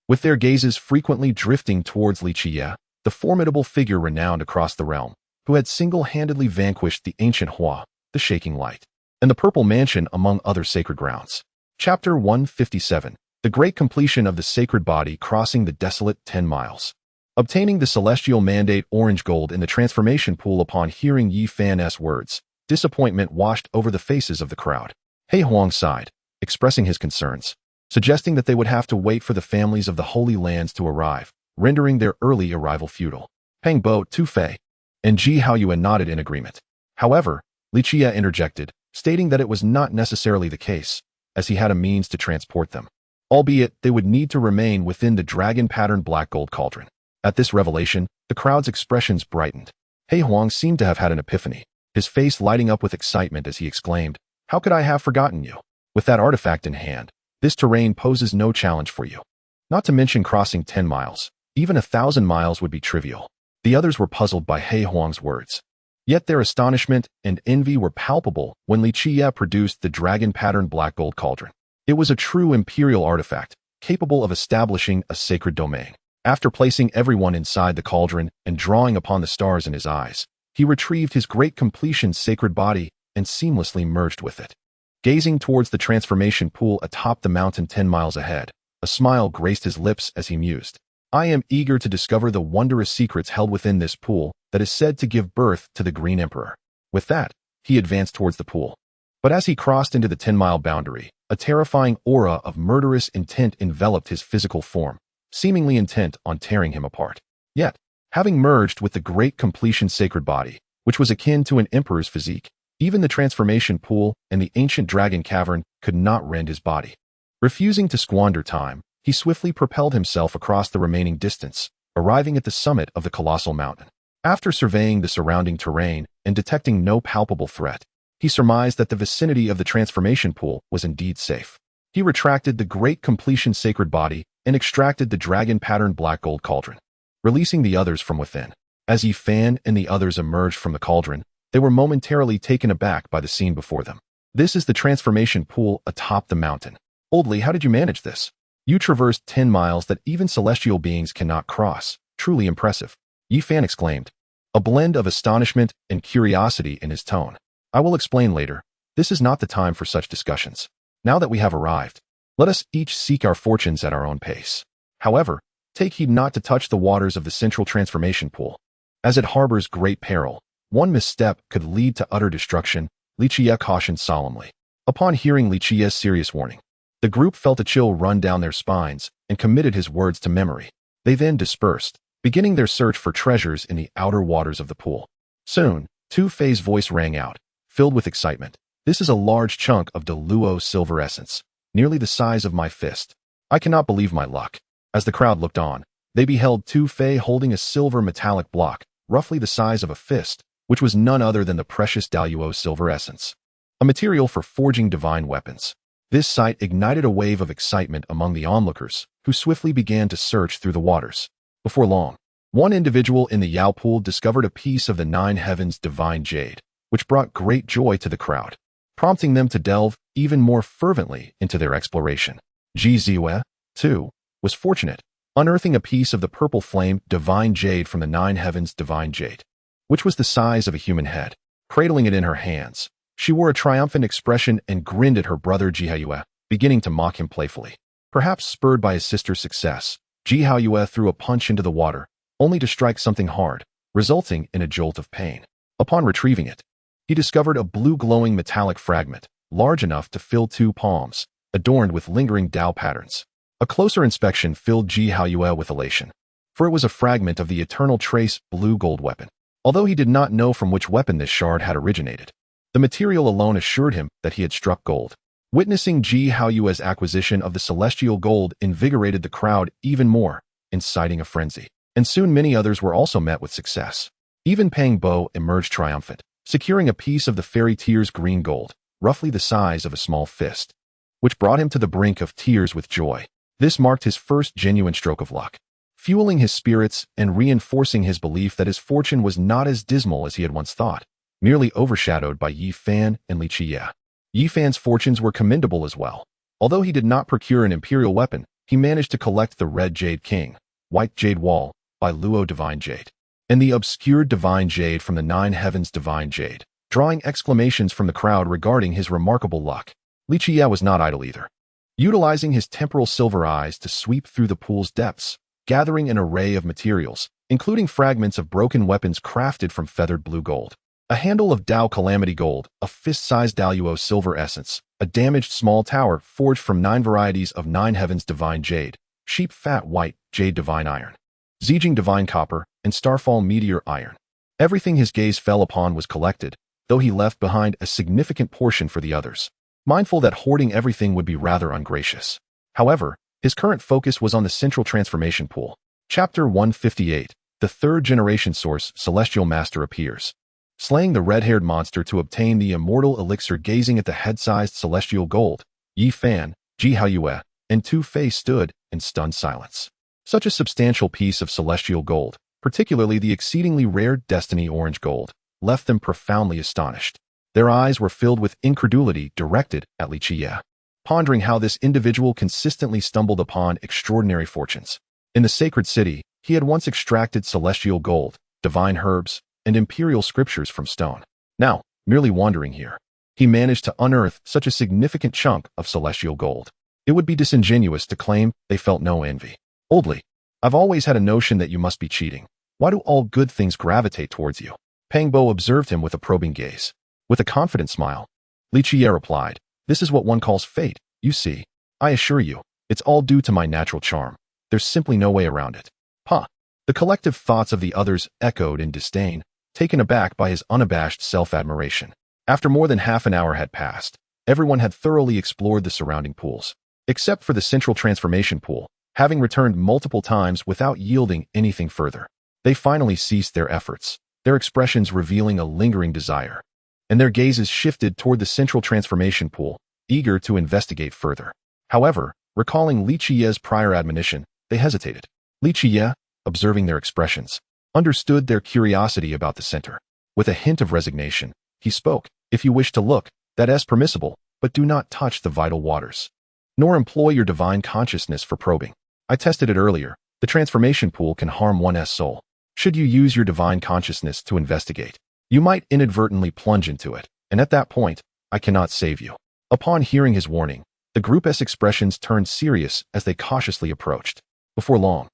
with their gazes frequently drifting towards Li Qiyeh, the formidable figure renowned across the realm, who had single-handedly vanquished the ancient Hua, the Shaking Light, and the Purple Mansion among other sacred grounds. Chapter 157. The Great Completion of the Sacred Body Crossing the Desolate 10 Miles. Obtaining the Celestial Mandate Orange Gold in the transformation pool. Upon hearing Yi Fan's words, disappointment washed over the faces of the crowd. He Huang sighed, expressing his concerns, suggesting that they would have to wait for the families of the Holy Lands to arrive, rendering their early arrival futile. Peng Bo, Tu Fei, and Ji Haoyuan nodded in agreement. However, Li Qiyeh interjected, stating that it was not necessarily the case, as he had a means to transport them, albeit they would need to remain within the dragon-patterned black gold cauldron. At this revelation, the crowd's expressions brightened. He Huang seemed to have had an epiphany, his face lighting up with excitement as he exclaimed, "How could I have forgotten you? With that artifact in hand, this terrain poses no challenge for you. Not to mention crossing 10 miles, even 1,000 miles would be trivial." The others were puzzled by He Huang's words. Yet their astonishment and envy were palpable when Li Qiyeh produced the dragon-patterned black gold cauldron. It was a true imperial artifact, capable of establishing a sacred domain. After placing everyone inside the cauldron and drawing upon the stars in his eyes, he retrieved his great completion sacred body and seamlessly merged with it. Gazing towards the transformation pool atop the mountain 10 miles ahead, a smile graced his lips as he mused. "I am eager to discover the wondrous secrets held within this pool that is said to give birth to the Green Emperor." With that, he advanced towards the pool. But as he crossed into the 10-mile boundary, a terrifying aura of murderous intent enveloped his physical form, seemingly intent on tearing him apart. Yet, having merged with the great completion sacred body, which was akin to an emperor's physique, even the transformation pool and the ancient dragon cavern could not rend his body. Refusing to squander time, he swiftly propelled himself across the remaining distance, arriving at the summit of the colossal mountain. After surveying the surrounding terrain and detecting no palpable threat, he surmised that the vicinity of the transformation pool was indeed safe. He retracted the great completion sacred body and extracted the dragon-patterned black gold cauldron, releasing the others from within. As Yi Fan and the others emerged from the cauldron, they were momentarily taken aback by the scene before them. "This is the transformation pool atop the mountain. Old Li, how did you manage this? You traversed 10 miles that even celestial beings cannot cross. Truly impressive," Yi Fan exclaimed, a blend of astonishment and curiosity in his tone. "I will explain later. This is not the time for such discussions. Now that we have arrived, let us each seek our fortunes at our own pace. However, take heed not to touch the waters of the central transformation pool, as it harbors great peril. One misstep could lead to utter destruction," Li Qiyeh cautioned solemnly. Upon hearing Li Qiyeh's serious warning, the group felt a chill run down their spines and committed his words to memory. They then dispersed, beginning their search for treasures in the outer waters of the pool. Soon, Tu Fei's voice rang out, filled with excitement. "This is a large chunk of Deluo silver essence, nearly the size of my fist. I cannot believe my luck." As the crowd looked on, they beheld Tu Fei holding a silver metallic block, roughly the size of a fist, which was none other than the precious Deluo silver essence, a material for forging divine weapons. This sight ignited a wave of excitement among the onlookers, who swiftly began to search through the waters. Before long, one individual in the Yao pool discovered a piece of the Nine Heavens divine jade, which brought great joy to the crowd, prompting them to delve even more fervently into their exploration. Ji Ziwei, too, was fortunate, unearthing a piece of the purple flame divine jade from the Nine Heavens divine jade, which was the size of a human head. Cradling it in her hands, she wore a triumphant expression and grinned at her brother Ji Haoyuan, beginning to mock him playfully. Perhaps spurred by his sister's success, Ji Haoyuan threw a punch into the water, only to strike something hard, resulting in a jolt of pain. Upon retrieving it, he discovered a blue glowing metallic fragment, large enough to fill 2 palms, adorned with lingering Dao patterns. A closer inspection filled Ji Haoyuan with elation, for it was a fragment of the Eternal Trace blue gold weapon. Although he did not know from which weapon this shard had originated, the material alone assured him that he had struck gold. Witnessing Ji Haoyuan's acquisition of the celestial gold invigorated the crowd even more, inciting a frenzy. And soon many others were also met with success. Even Peng Bo emerged triumphant, securing a piece of the fairy tears green gold, roughly the size of a small fist, which brought him to the brink of tears with joy. This marked his first genuine stroke of luck, fueling his spirits and reinforcing his belief that his fortune was not as dismal as he had once thought, merely overshadowed by Yi Fan and Li Qiyeh. Yi Fan's fortunes were commendable as well. Although he did not procure an imperial weapon, he managed to collect the Red Jade King, White Jade Wall, by Luo Divine Jade, and the obscured Divine Jade from the Nine Heavens Divine Jade, drawing exclamations from the crowd regarding his remarkable luck. Li Qiyeh was not idle either. Utilizing his temporal silver eyes to sweep through the pool's depths, gathering an array of materials, including fragments of broken weapons crafted from feathered blue gold, a handle of Dao Calamity gold, a fist-sized Daluo silver essence, a damaged small tower forged from 9 varieties of Nine Heavens Divine Jade, Sheep Fat White Jade Divine Iron, Zijing Divine Copper, and Starfall Meteor Iron. Everything his gaze fell upon was collected, though he left behind a significant portion for the others, mindful that hoarding everything would be rather ungracious. However, his current focus was on the central transformation pool. Chapter 158, the third-generation source Celestial Master appears. Slaying the red-haired monster to obtain the immortal elixir. Gazing at the head-sized celestial gold, Yi Fan, Ji Haoyue, and Tu Fei stood in stunned silence. Such a substantial piece of celestial gold, particularly the exceedingly rare Destiny Orange gold, left them profoundly astonished. Their eyes were filled with incredulity directed at Li Qiyeh, pondering how this individual consistently stumbled upon extraordinary fortunes. In the sacred city, he had once extracted celestial gold, divine herbs, and imperial scriptures from stone. Now, merely wandering here, he managed to unearth such a significant chunk of celestial gold. It would be disingenuous to claim they felt no envy. Oldly, I've always had a notion that you must be cheating. Why do all good things gravitate towards you? Pang Bo observed him with a probing gaze. With a confident smile, Li Qiyeh replied, "This is what one calls fate, you see. I assure you, it's all due to my natural charm. There's simply no way around it." Huh. The collective thoughts of the others echoed in disdain, taken aback by his unabashed self-admiration. After more than half an hour had passed, everyone had thoroughly explored the surrounding pools, except for the central transformation pool, having returned multiple times without yielding anything further. They finally ceased their efforts, their expressions revealing a lingering desire, and their gazes shifted toward the central transformation pool, eager to investigate further. However, recalling Li Qiyeh's prior admonition, they hesitated. Li Qiyeh, observing their expressions, understood their curiosity about the center. With a hint of resignation, he spoke, "If you wish to look, that is permissible, but do not touch the vital waters, nor employ your divine consciousness for probing. I tested it earlier. The transformation pool can harm one's soul. Should you use your divine consciousness to investigate, you might inadvertently plunge into it, and at that point, I cannot save you." Upon hearing his warning, the group's expressions turned serious as they cautiously approached. Before long,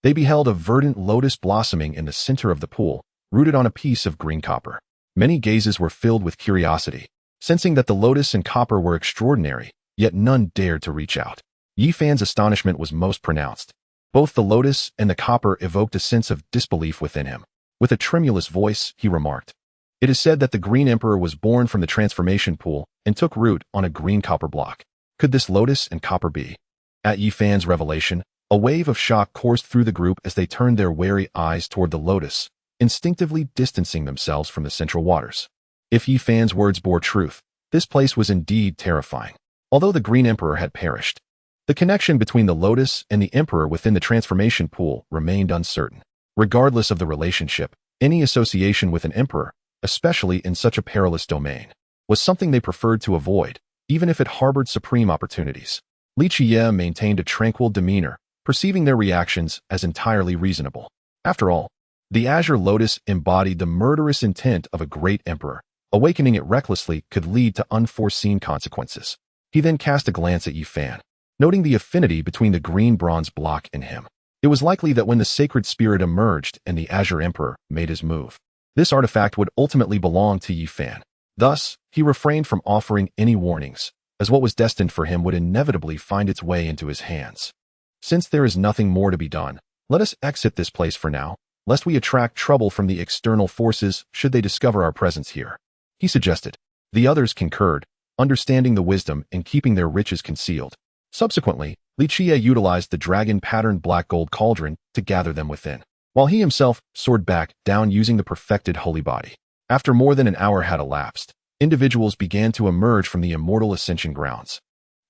they beheld a verdant lotus blossoming in the center of the pool, rooted on a piece of green copper. Many gazes were filled with curiosity, sensing that the lotus and copper were extraordinary, yet none dared to reach out. Yi Fan's astonishment was most pronounced. Both the lotus and the copper evoked a sense of disbelief within him. With a tremulous voice, he remarked, "It is said that the Green Emperor was born from the transformation pool and took root on a green copper block. Could this lotus and copper be?" At Yi Fan's revelation, a wave of shock coursed through the group as they turned their wary eyes toward the lotus, instinctively distancing themselves from the central waters. If Yi Fan's words bore truth, this place was indeed terrifying. Although the Green Emperor had perished, the connection between the lotus and the Emperor within the transformation pool remained uncertain. Regardless of the relationship, any association with an Emperor, especially in such a perilous domain, was something they preferred to avoid, even if it harbored supreme opportunities. Li Qiyeh maintained a tranquil demeanor, perceiving their reactions as entirely reasonable. After all, the azure lotus embodied the murderous intent of a great emperor. Awakening it recklessly could lead to unforeseen consequences. He then cast a glance at Yi Fan, noting the affinity between the green bronze block and him. It was likely that when the sacred spirit emerged and the azure emperor made his move, this artifact would ultimately belong to Yi Fan. Thus, he refrained from offering any warnings, as what was destined for him would inevitably find its way into his hands. Since there is nothing more to be done, let us exit this place for now, lest we attract trouble from the external forces should they discover our presence here, he suggested. The others concurred, understanding the wisdom in keeping their riches concealed. Subsequently, Li Qiyeh utilized the dragon-patterned black gold cauldron to gather them within, while he himself soared back down using the perfected holy body. After more than an hour had elapsed, individuals began to emerge from the immortal ascension grounds,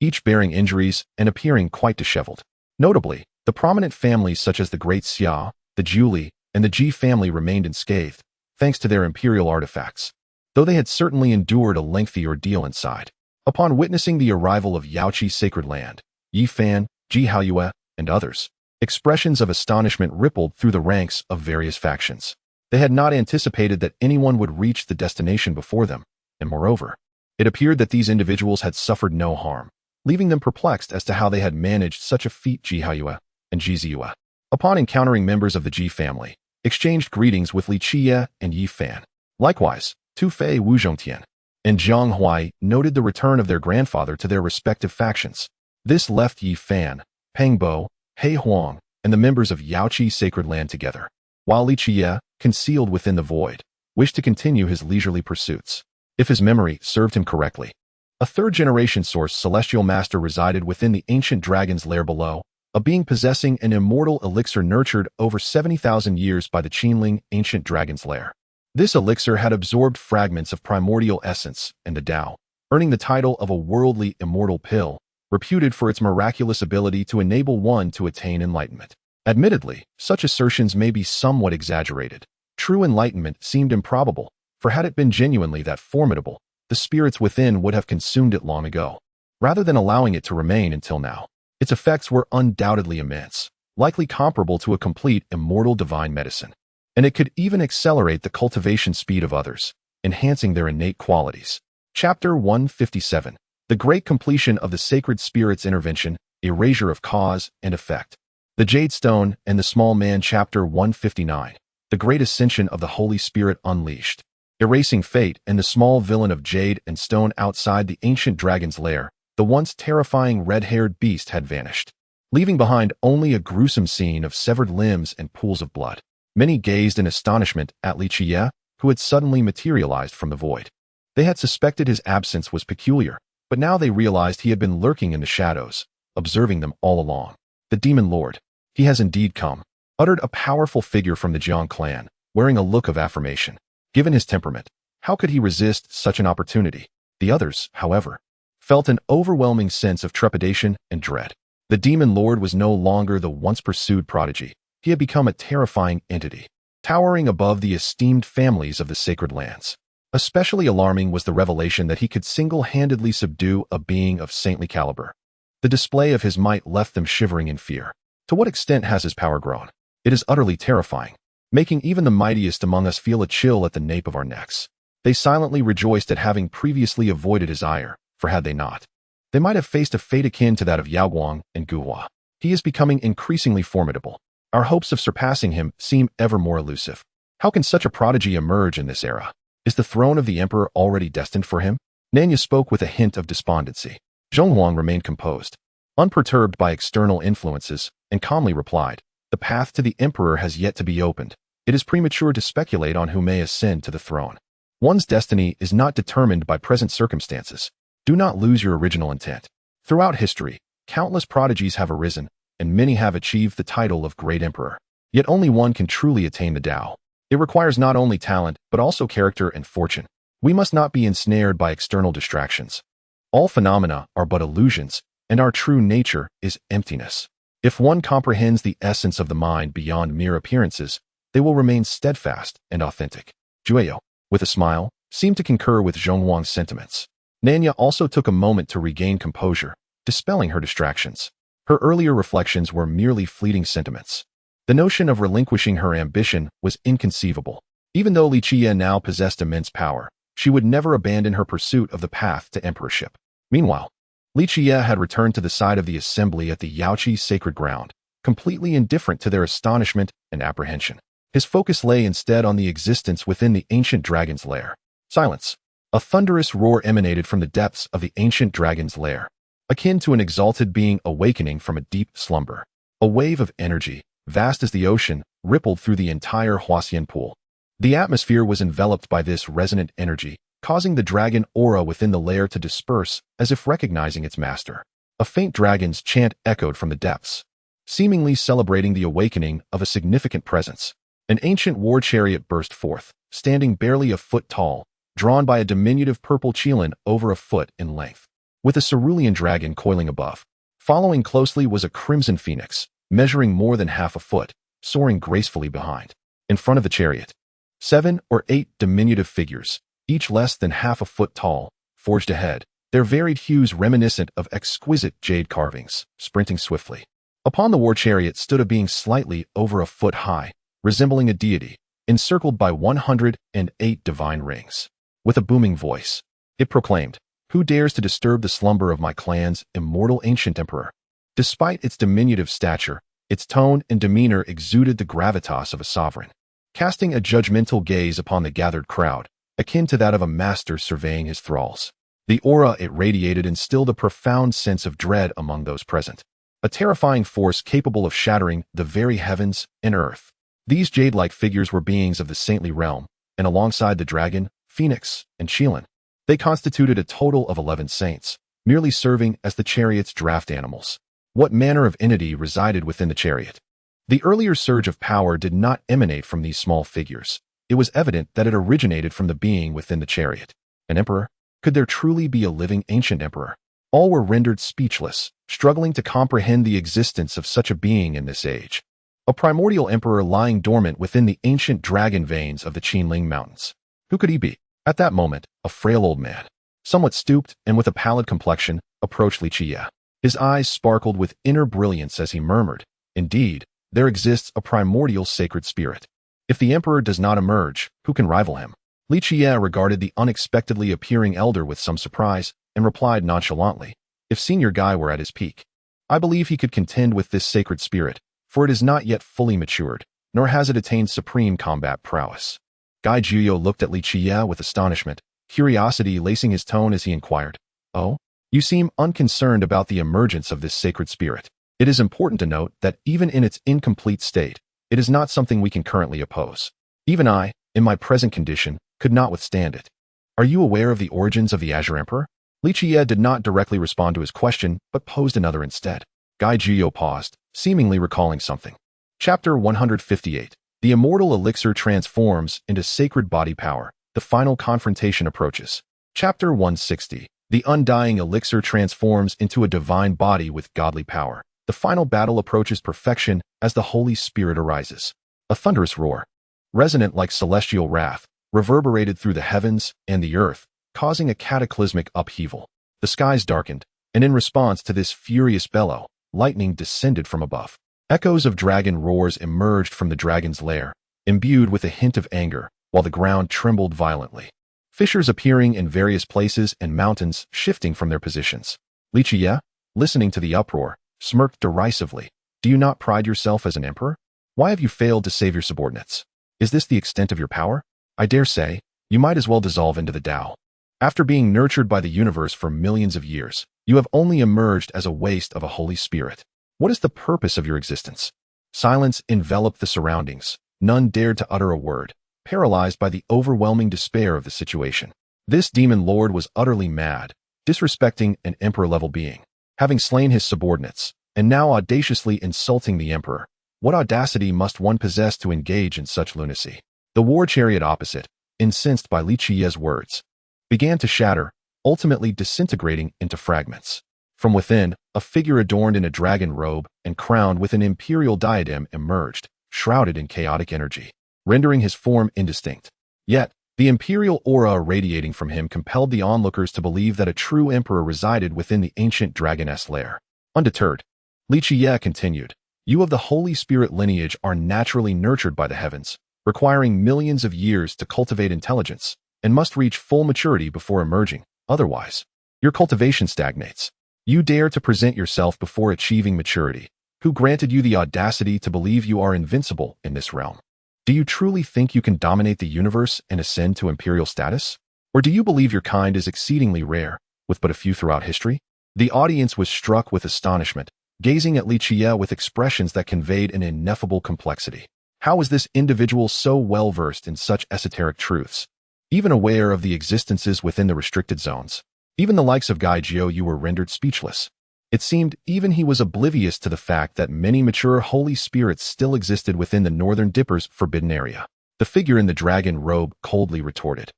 each bearing injuries and appearing quite disheveled. Notably, the prominent families such as the Great Xia, the Julie, and the Ji family remained unscathed, thanks to their imperial artifacts, though they had certainly endured a lengthy ordeal inside. Upon witnessing the arrival of Yaoqi's sacred land, Yi Fan, Li Qiyeh, and others. Expressions of astonishment rippled through the ranks of various factions. They had not anticipated that anyone would reach the destination before them, and moreover, it appeared that these individuals had suffered no harm, leaving them perplexed as to how they had managed such a feat. Li Qiyeh and Li Ziyue, upon encountering members of the Ji family, exchanged greetings with Li Qiyeh and Yi Fan. Likewise, Tu Fei Wuzhongtian and Zhang Huai noted the return of their grandfather to their respective factions. This left Yi Fan, Peng Bo, He Huang, and the members of Yaoqi Sacred Land together, while Li Qiyeh, concealed within the void, wished to continue his leisurely pursuits. If his memory served him correctly, a third-generation source celestial master resided within the ancient dragon's lair below, a being possessing an immortal elixir nurtured over 70,000 years by the Qinling ancient dragon's lair. This elixir had absorbed fragments of primordial essence and the Tao, earning the title of a worldly immortal pill, reputed for its miraculous ability to enable one to attain enlightenment. Admittedly, such assertions may be somewhat exaggerated. True enlightenment seemed improbable, for had it been genuinely that formidable, the spirits within would have consumed it long ago, rather than allowing it to remain until now. Its effects were undoubtedly immense, likely comparable to a complete immortal divine medicine, and it could even accelerate the cultivation speed of others, enhancing their innate qualities. Chapter 157. The Great Completion of the Sacred Spirit's Intervention, Erasure of Cause and Effect. The Jade Stone and the Small Man. Chapter 159. The Great Ascension of the Holy Spirit Unleashed. Erasing fate and the small villain of jade and stone outside the ancient dragon's lair, the once terrifying red-haired beast had vanished, leaving behind only a gruesome scene of severed limbs and pools of blood. Many gazed in astonishment at Li Qiyeh, who had suddenly materialized from the void. They had suspected his absence was peculiar, but now they realized he had been lurking in the shadows, observing them all along. The Demon Lord, he has indeed come, uttered a powerful figure from the Jiang clan, wearing a look of affirmation. Given his temperament, how could he resist such an opportunity? The others, however, felt an overwhelming sense of trepidation and dread. The Demon Lord was no longer the once pursued prodigy. He had become a terrifying entity, towering above the esteemed families of the sacred lands. Especially alarming was the revelation that he could single-handedly subdue a being of saintly caliber. The display of his might left them shivering in fear. To what extent has his power grown? It is utterly terrifying, making even the mightiest among us feel a chill at the nape of our necks. They silently rejoiced at having previously avoided his ire, for had they not, they might have faced a fate akin to that of Yaoguang and Guhua. He is becoming increasingly formidable. Our hopes of surpassing him seem ever more elusive. How can such a prodigy emerge in this era? Is the throne of the emperor already destined for him? Nanya spoke with a hint of despondency. Zhonghuang remained composed, unperturbed by external influences, and calmly replied, "The path to the emperor has yet to be opened. It is premature to speculate on who may ascend to the throne. One's destiny is not determined by present circumstances. Do not lose your original intent." Throughout history, countless prodigies have arisen, and many have achieved the title of Great Emperor. Yet only one can truly attain the Tao. It requires not only talent, but also character and fortune. We must not be ensnared by external distractions. All phenomena are but illusions, and our true nature is emptiness. If one comprehends the essence of the mind beyond mere appearances, they will remain steadfast and authentic. Jueyo, with a smile, seemed to concur with Zhonghuang's sentiments. Nanya also took a moment to regain composure, dispelling her distractions. Her earlier reflections were merely fleeting sentiments. The notion of relinquishing her ambition was inconceivable. Even though Li Qiyeh now possessed immense power, she would never abandon her pursuit of the path to emperorship. Meanwhile, Li Qiyeh had returned to the side of the assembly at the Yaoqi sacred ground, completely indifferent to their astonishment and apprehension. His focus lay instead on the existence within the ancient dragon's lair. Silence. A thunderous roar emanated from the depths of the ancient dragon's lair, akin to an exalted being awakening from a deep slumber. A wave of energy, vast as the ocean, rippled through the entire Huaxian pool. The atmosphere was enveloped by this resonant energy, causing the dragon aura within the lair to disperse as if recognizing its master. A faint dragon's chant echoed from the depths, seemingly celebrating the awakening of a significant presence. An ancient war chariot burst forth, standing barely a foot tall, drawn by a diminutive purple qilin over a foot in length, with a cerulean dragon coiling above. Following closely was a crimson phoenix, measuring more than half a foot, soaring gracefully behind. In front of the chariot, 7 or 8 diminutive figures, each less than half a foot tall, forged ahead, their varied hues reminiscent of exquisite jade carvings, sprinting swiftly. Upon the war chariot stood a being slightly over a foot high, resembling a deity, encircled by 108 divine rings. With a booming voice, it proclaimed, "Who dares to disturb the slumber of my clan's immortal ancient emperor?" Despite its diminutive stature, its tone and demeanor exuded the gravitas of a sovereign, casting a judgmental gaze upon the gathered crowd, akin to that of a master surveying his thralls. The aura it radiated instilled a profound sense of dread among those present, a terrifying force capable of shattering the very heavens and earth. These jade-like figures were beings of the saintly realm, and alongside the dragon, phoenix, and Qilin, they constituted a total of 11 saints, merely serving as the chariot's draft animals. What manner of entity resided within the chariot? The earlier surge of power did not emanate from these small figures. It was evident that it originated from the being within the chariot. An emperor? Could there truly be a living ancient emperor? All were rendered speechless, struggling to comprehend the existence of such a being in this age. A primordial emperor lying dormant within the ancient dragon veins of the Qinling Mountains. Who could he be? At that moment, a frail old man, somewhat stooped and with a pallid complexion, approached Li Qiyeh. His eyes sparkled with inner brilliance as he murmured, "Indeed, there exists a primordial sacred spirit. If the emperor does not emerge, who can rival him?" Li Qiyeh regarded the unexpectedly appearing elder with some surprise and replied nonchalantly, "If Senior Guy were at his peak, I believe he could contend with this sacred spirit, for it is not yet fully matured, nor has it attained supreme combat prowess." Guy Juyo looked at Li Qiyeh with astonishment, curiosity lacing his tone as he inquired, "Oh? You seem unconcerned about the emergence of this sacred spirit. It is important to note that even in its incomplete state, it is not something we can currently oppose. Even I, in my present condition, could not withstand it. Are you aware of the origins of the Azure Emperor?" Li Qiyeh did not directly respond to his question, but posed another instead. Guy Juyo paused, seemingly recalling something. Chapter 158. The immortal elixir transforms into sacred body power. The final confrontation approaches. Chapter 160. The undying elixir transforms into a divine body with godly power. The final battle approaches perfection as the Holy Spirit arises. A thunderous roar, resonant like celestial wrath, reverberated through the heavens and the earth, causing a cataclysmic upheaval. The skies darkened, and in response to this furious bellow, lightning descended from above. Echoes of dragon roars emerged from the dragon's lair, imbued with a hint of anger, while the ground trembled violently. Fissures appearing in various places and mountains shifting from their positions. Li Qiyeh, listening to the uproar, smirked derisively. "Do you not pride yourself as an emperor? Why have you failed to save your subordinates? Is this the extent of your power? I dare say, you might as well dissolve into the Tao. After being nurtured by the universe for millions of years, you have only emerged as a waste of a Holy Spirit. What is the purpose of your existence?" Silence enveloped the surroundings. None dared to utter a word, paralyzed by the overwhelming despair of the situation. This demon lord was utterly mad, disrespecting an emperor-level being, having slain his subordinates, and now audaciously insulting the emperor. What audacity must one possess to engage in such lunacy? The war chariot opposite, incensed by Li Qiyeh's words, began to shatter, ultimately disintegrating into fragments. From within, a figure adorned in a dragon robe and crowned with an imperial diadem emerged, shrouded in chaotic energy, rendering his form indistinct. Yet, the imperial aura radiating from him compelled the onlookers to believe that a true emperor resided within the ancient dragoness lair. Undeterred, Li Qiyeh continued, "You of the Holy Spirit lineage are naturally nurtured by the heavens, requiring millions of years to cultivate intelligence, and must reach full maturity before emerging. Otherwise, your cultivation stagnates. You dare to present yourself before achieving maturity. Who granted you the audacity to believe you are invincible in this realm? Do you truly think you can dominate the universe and ascend to imperial status? Or do you believe your kind is exceedingly rare, with but a few throughout history?" The audience was struck with astonishment, gazing at Li Qiyeh with expressions that conveyed an ineffable complexity. How was this individual so well-versed in such esoteric truths, even aware of the existences within the restricted zones? Even the likes of Guy Juyo were rendered speechless. It seemed even he was oblivious to the fact that many mature Holy Spirits still existed within the Northern Dipper's forbidden area. The figure in the dragon robe coldly retorted,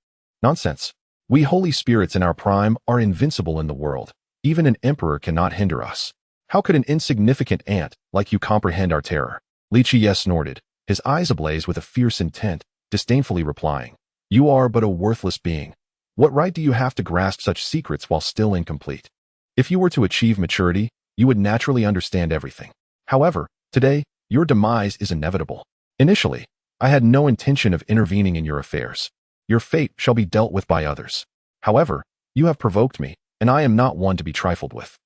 "Nonsense. We Holy Spirits in our prime are invincible in the world. Even an emperor cannot hinder us. How could an insignificant ant like you comprehend our terror?" Li Qiyeh snorted, his eyes ablaze with a fierce intent, disdainfully replying, "You are but a worthless being. What right do you have to grasp such secrets while still incomplete? If you were to achieve maturity, you would naturally understand everything. However, today, your demise is inevitable. Initially, I had no intention of intervening in your affairs. Your fate shall be dealt with by others. However, you have provoked me, and I am not one to be trifled with.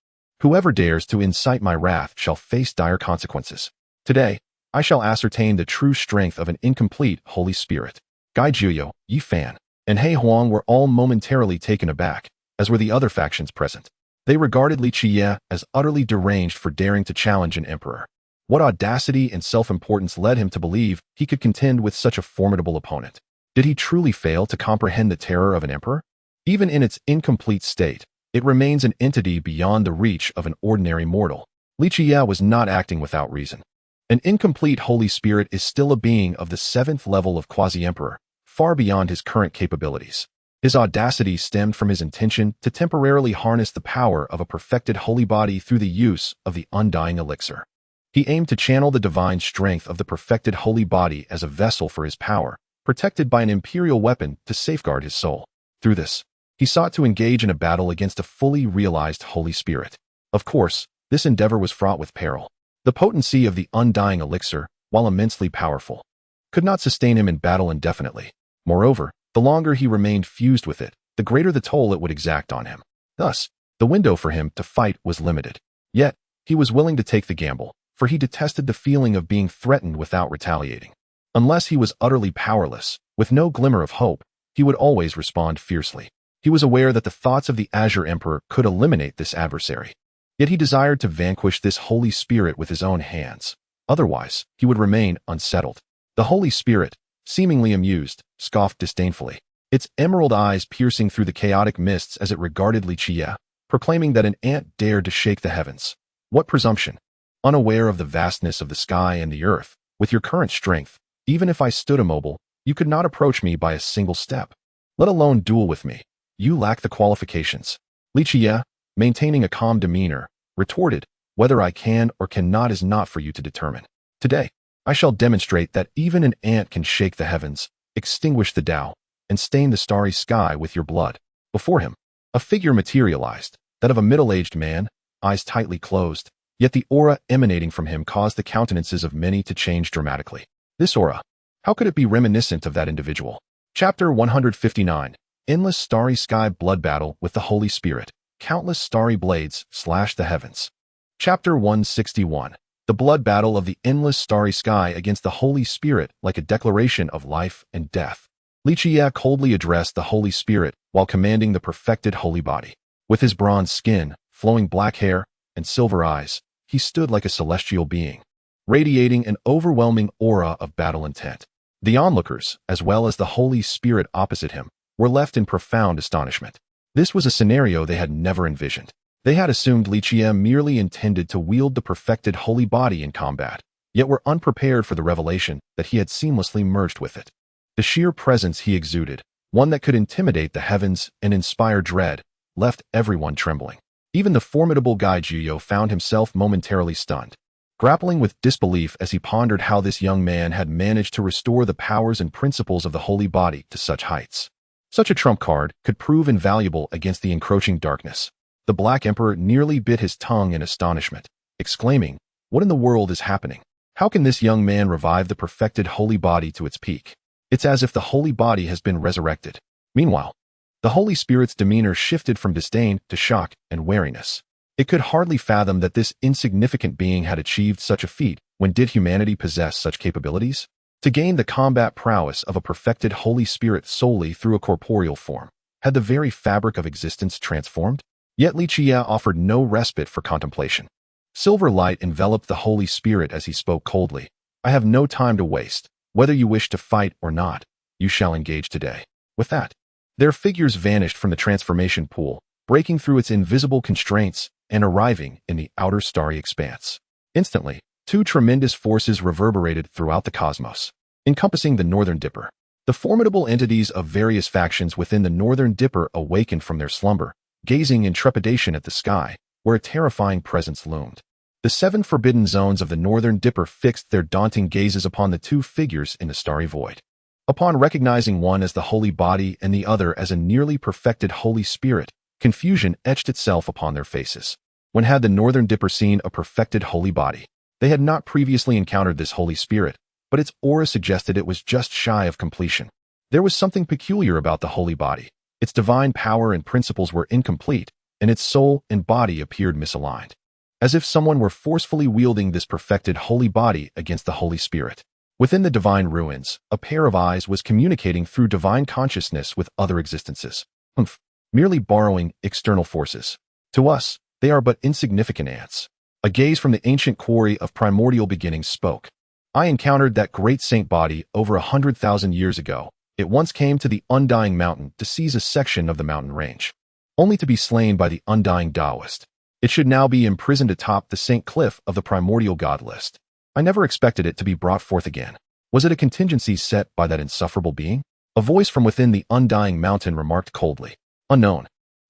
Whoever dares to incite my wrath shall face dire consequences. Today, I shall ascertain the true strength of an incomplete Holy Spirit. Li Qiyeh, Yi Fan, and He Huang were all momentarily taken aback, as were the other factions present. They regarded Li Qiyeh as utterly deranged for daring to challenge an emperor. What audacity and self-importance led him to believe he could contend with such a formidable opponent? Did he truly fail to comprehend the terror of an emperor? Even in its incomplete state, it remains an entity beyond the reach of an ordinary mortal. Li Qiyeh was not acting without reason. An incomplete Holy Spirit is still a being of the 7th level of quasi-emperor, far beyond his current capabilities. His audacity stemmed from his intention to temporarily harness the power of a perfected holy body through the use of the undying elixir. He aimed to channel the divine strength of the perfected holy body as a vessel for his power, protected by an imperial weapon to safeguard his soul. Through this, he sought to engage in a battle against a fully realized Holy Spirit. Of course, this endeavor was fraught with peril. The potency of the undying elixir, while immensely powerful, could not sustain him in battle indefinitely. Moreover, the longer he remained fused with it, the greater the toll it would exact on him. Thus, the window for him to fight was limited. Yet, he was willing to take the gamble, for he detested the feeling of being threatened without retaliating. Unless he was utterly powerless, with no glimmer of hope, he would always respond fiercely. He was aware that the thoughts of the Azure Emperor could eliminate this adversary. Yet he desired to vanquish this Holy Spirit with his own hands. Otherwise, he would remain unsettled. The Holy Spirit, seemingly amused, scoffed disdainfully, its emerald eyes piercing through the chaotic mists as it regarded Li Qiyeh, proclaiming that an ant dared to shake the heavens. What presumption! Unaware of the vastness of the sky and the earth, with your current strength, even if I stood immobile, you could not approach me by a single step. Let alone duel with me. You lack the qualifications. Li Qiyeh, maintaining a calm demeanor, retorted, whether I can or cannot is not for you to determine. Today, I shall demonstrate that even an ant can shake the heavens, extinguish the Tao, and stain the starry sky with your blood. Before him, a figure materialized, that of a middle-aged man, eyes tightly closed, yet the aura emanating from him caused the countenances of many to change dramatically. This aura, how could it be reminiscent of that individual? Chapter 159, Endless Starry Sky Blood Battle with the Holy Spirit. Countless starry blades slash the heavens. Chapter 161, The Blood Battle of the Endless Starry Sky against the Holy Spirit like a declaration of life and death. Li Qiyeh coldly addressed the Holy Spirit while commanding the perfected holy body. With his bronze skin, flowing black hair, and silver eyes, he stood like a celestial being, radiating an overwhelming aura of battle intent. The onlookers, as well as the Holy Spirit opposite him, were left in profound astonishment. This was a scenario they had never envisioned. They had assumed Li Qiyeh merely intended to wield the perfected holy body in combat, yet were unprepared for the revelation that he had seamlessly merged with it. The sheer presence he exuded, one that could intimidate the heavens and inspire dread, left everyone trembling. Even the formidable Li Qiyeh found himself momentarily stunned, grappling with disbelief as he pondered how this young man had managed to restore the powers and principles of the holy body to such heights. Such a trump card could prove invaluable against the encroaching darkness. The Black Emperor nearly bit his tongue in astonishment, exclaiming, "What in the world is happening? How can this young man revive the perfected holy body to its peak? It's as if the holy body has been resurrected." Meanwhile, the Holy Spirit's demeanor shifted from disdain to shock and wariness. It could hardly fathom that this insignificant being had achieved such a feat. When did humanity possess such capabilities? To gain the combat prowess of a perfected Holy Spirit solely through a corporeal form, had the very fabric of existence transformed? Yet Li Qiyeh offered no respite for contemplation. Silver light enveloped the Holy Spirit as he spoke coldly. "I have no time to waste. Whether you wish to fight or not, you shall engage today." With that, their figures vanished from the transformation pool, breaking through its invisible constraints and arriving in the outer starry expanse. Instantly, two tremendous forces reverberated throughout the cosmos, encompassing the Northern Dipper. The formidable entities of various factions within the Northern Dipper awakened from their slumber, gazing in trepidation at the sky, where a terrifying presence loomed. The 7 forbidden zones of the Northern Dipper fixed their daunting gazes upon the two figures in the starry void. Upon recognizing one as the holy body and the other as a nearly perfected Holy Spirit, confusion etched itself upon their faces. When had the Northern Dipper seen a perfected holy body? They had not previously encountered this Holy Spirit, but its aura suggested it was just shy of completion. There was something peculiar about the holy body. Its divine power and principles were incomplete, and its soul and body appeared misaligned, as if someone were forcefully wielding this perfected holy body against the Holy Spirit. Within the divine ruins, a pair of eyes was communicating through divine consciousness with other existences, merely borrowing external forces. To us, they are but insignificant ants. A gaze from the ancient quarry of primordial beginnings spoke. I encountered that great saint body over 100,000 years ago. It once came to the Undying Mountain to seize a section of the mountain range, only to be slain by the Undying Taoist. It should now be imprisoned atop the Saint Cliff of the primordial god list. I never expected it to be brought forth again. Was it a contingency set by that insufferable being? A voice from within the Undying Mountain remarked coldly. Unknown.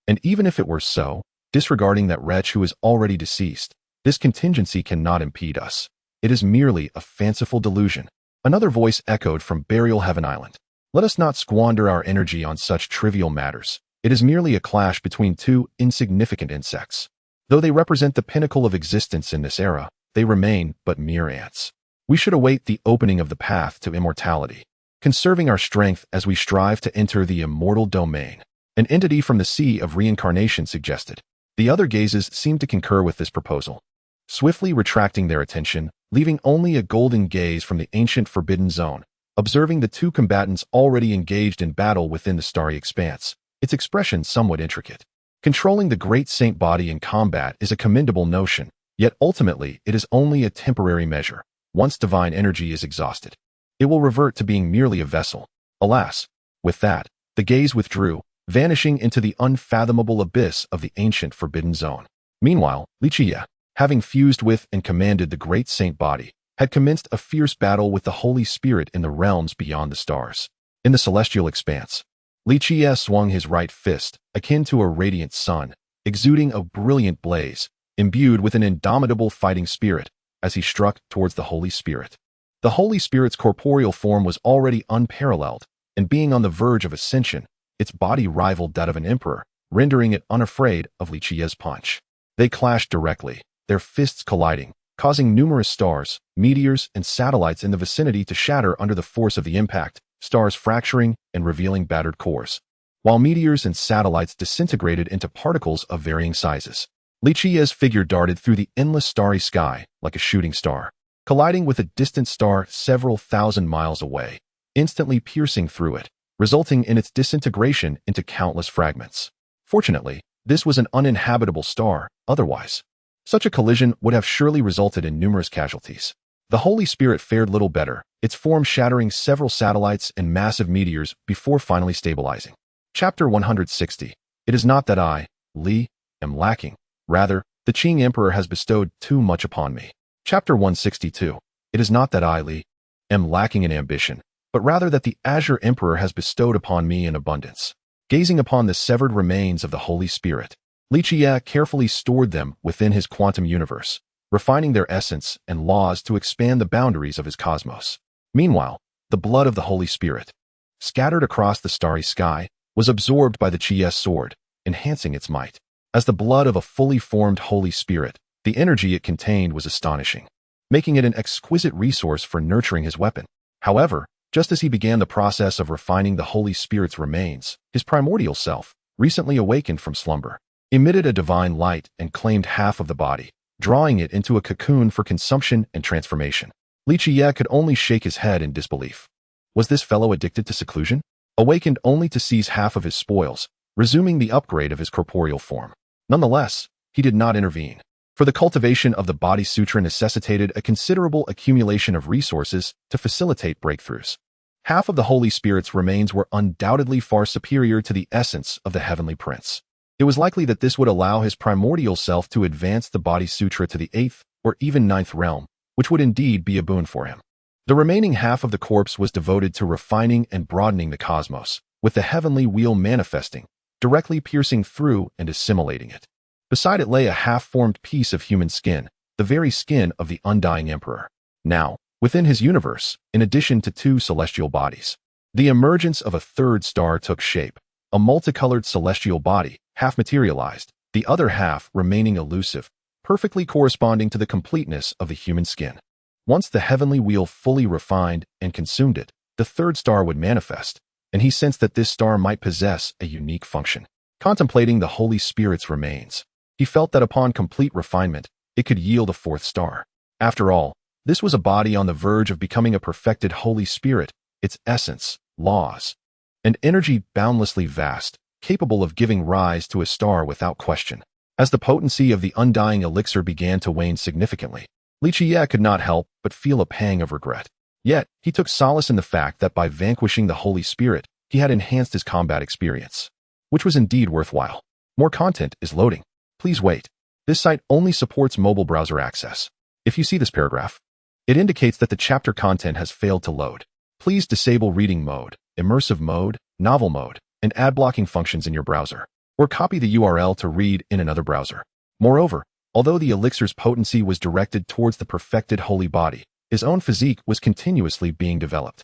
And even if it were so, disregarding that wretch who is already deceased, this contingency cannot impede us. It is merely a fanciful delusion. Another voice echoed from Burial Heaven Island. Let us not squander our energy on such trivial matters. It is merely a clash between two insignificant insects. Though they represent the pinnacle of existence in this era, they remain but mere ants. We should await the opening of the path to immortality, conserving our strength as we strive to enter the immortal domain. An entity from the sea of reincarnation suggested. The other gazes seemed to concur with this proposal, swiftly retracting their attention, leaving only a golden gaze from the ancient forbidden zone, observing the two combatants already engaged in battle within the starry expanse, its expression somewhat intricate. Controlling the great saint body in combat is a commendable notion, yet ultimately it is only a temporary measure. Once divine energy is exhausted, it will revert to being merely a vessel. Alas! With that, the gaze withdrew, vanishing into the unfathomable abyss of the ancient forbidden zone. Meanwhile, Li Qiyeh, having fused with and commanded the great saint body, had commenced a fierce battle with the Holy Spirit in the realms beyond the stars. In the celestial expanse, Li Qiyeh swung his right fist, akin to a radiant sun, exuding a brilliant blaze, imbued with an indomitable fighting spirit, as he struck towards the Holy Spirit. The Holy Spirit's corporeal form was already unparalleled, and being on the verge of ascension, its body rivaled that of an emperor, rendering it unafraid of Li Qiyeh's punch. They clashed directly, their fists colliding, causing numerous stars, meteors, and satellites in the vicinity to shatter under the force of the impact, stars fracturing and revealing battered cores, while meteors and satellites disintegrated into particles of varying sizes. Li Qiyeh's figure darted through the endless starry sky like a shooting star, colliding with a distant star several thousand miles away, instantly piercing through it, resulting in its disintegration into countless fragments. Fortunately, this was an uninhabitable star, otherwise, such a collision would have surely resulted in numerous casualties. The Holy Spirit fared little better, its form shattering several satellites and massive meteors before finally stabilizing. Chapter 160. It is not that I, Li, am lacking. Rather, the Qing Emperor has bestowed too much upon me. Chapter 162. It is not that I, Li, am lacking in ambition, but rather that the Azure Emperor has bestowed upon me in abundance. Gazing upon the severed remains of the Holy Spirit, Li Qiyeh carefully stored them within his quantum universe, refining their essence and laws to expand the boundaries of his cosmos. Meanwhile, the blood of the Holy Spirit, scattered across the starry sky, was absorbed by the Qiyeh sword, enhancing its might. As the blood of a fully formed Holy Spirit, the energy it contained was astonishing, making it an exquisite resource for nurturing his weapon. However, just as he began the process of refining the Holy Spirit's remains, his primordial self, recently awakened from slumber, emitted a divine light and claimed half of the body, drawing it into a cocoon for consumption and transformation. Li Qiyeh could only shake his head in disbelief. Was this fellow addicted to seclusion? Awakened only to seize half of his spoils, resuming the upgrade of his corporeal form. Nonetheless, he did not intervene, for the cultivation of the Body Sutra necessitated a considerable accumulation of resources to facilitate breakthroughs. Half of the Holy Spirit's remains were undoubtedly far superior to the essence of the Heavenly Prince. It was likely that this would allow his primordial self to advance the Body Sutra to the 8th or even 9th realm, which would indeed be a boon for him. The remaining half of the corpse was devoted to refining and broadening the cosmos, with the heavenly wheel manifesting, directly piercing through and assimilating it. Beside it lay a half-formed piece of human skin, the very skin of the Undying Emperor. Now, within his universe, in addition to two celestial bodies, The emergence of a third star took shape, a multicolored celestial body, half materialized, the other half remaining elusive, perfectly corresponding to the completeness of the human skin. Once the heavenly wheel fully refined and consumed it, the third star would manifest, and he sensed that this star might possess a unique function. Contemplating the Holy Spirit's remains, he felt that upon complete refinement, it could yield a fourth star. After all, this was a body on the verge of becoming a perfected Holy Spirit, its essence, laws, and energy boundlessly vast, capable of giving rise to a star without question. As the potency of the undying elixir began to wane significantly, Li Qiyeh could not help but feel a pang of regret. Yet, he took solace in the fact that by vanquishing the Holy Spirit, he had enhanced his combat experience, which was indeed worthwhile. More content is loading. Please wait. This site only supports mobile browser access. If you see this paragraph, it indicates that the chapter content has failed to load. Please disable reading mode, immersive mode, novel mode, and ad blocking functions in your browser, or copy the URL to read in another browser. Moreover, although the elixir's potency was directed towards the perfected holy body, his own physique was continuously being developed.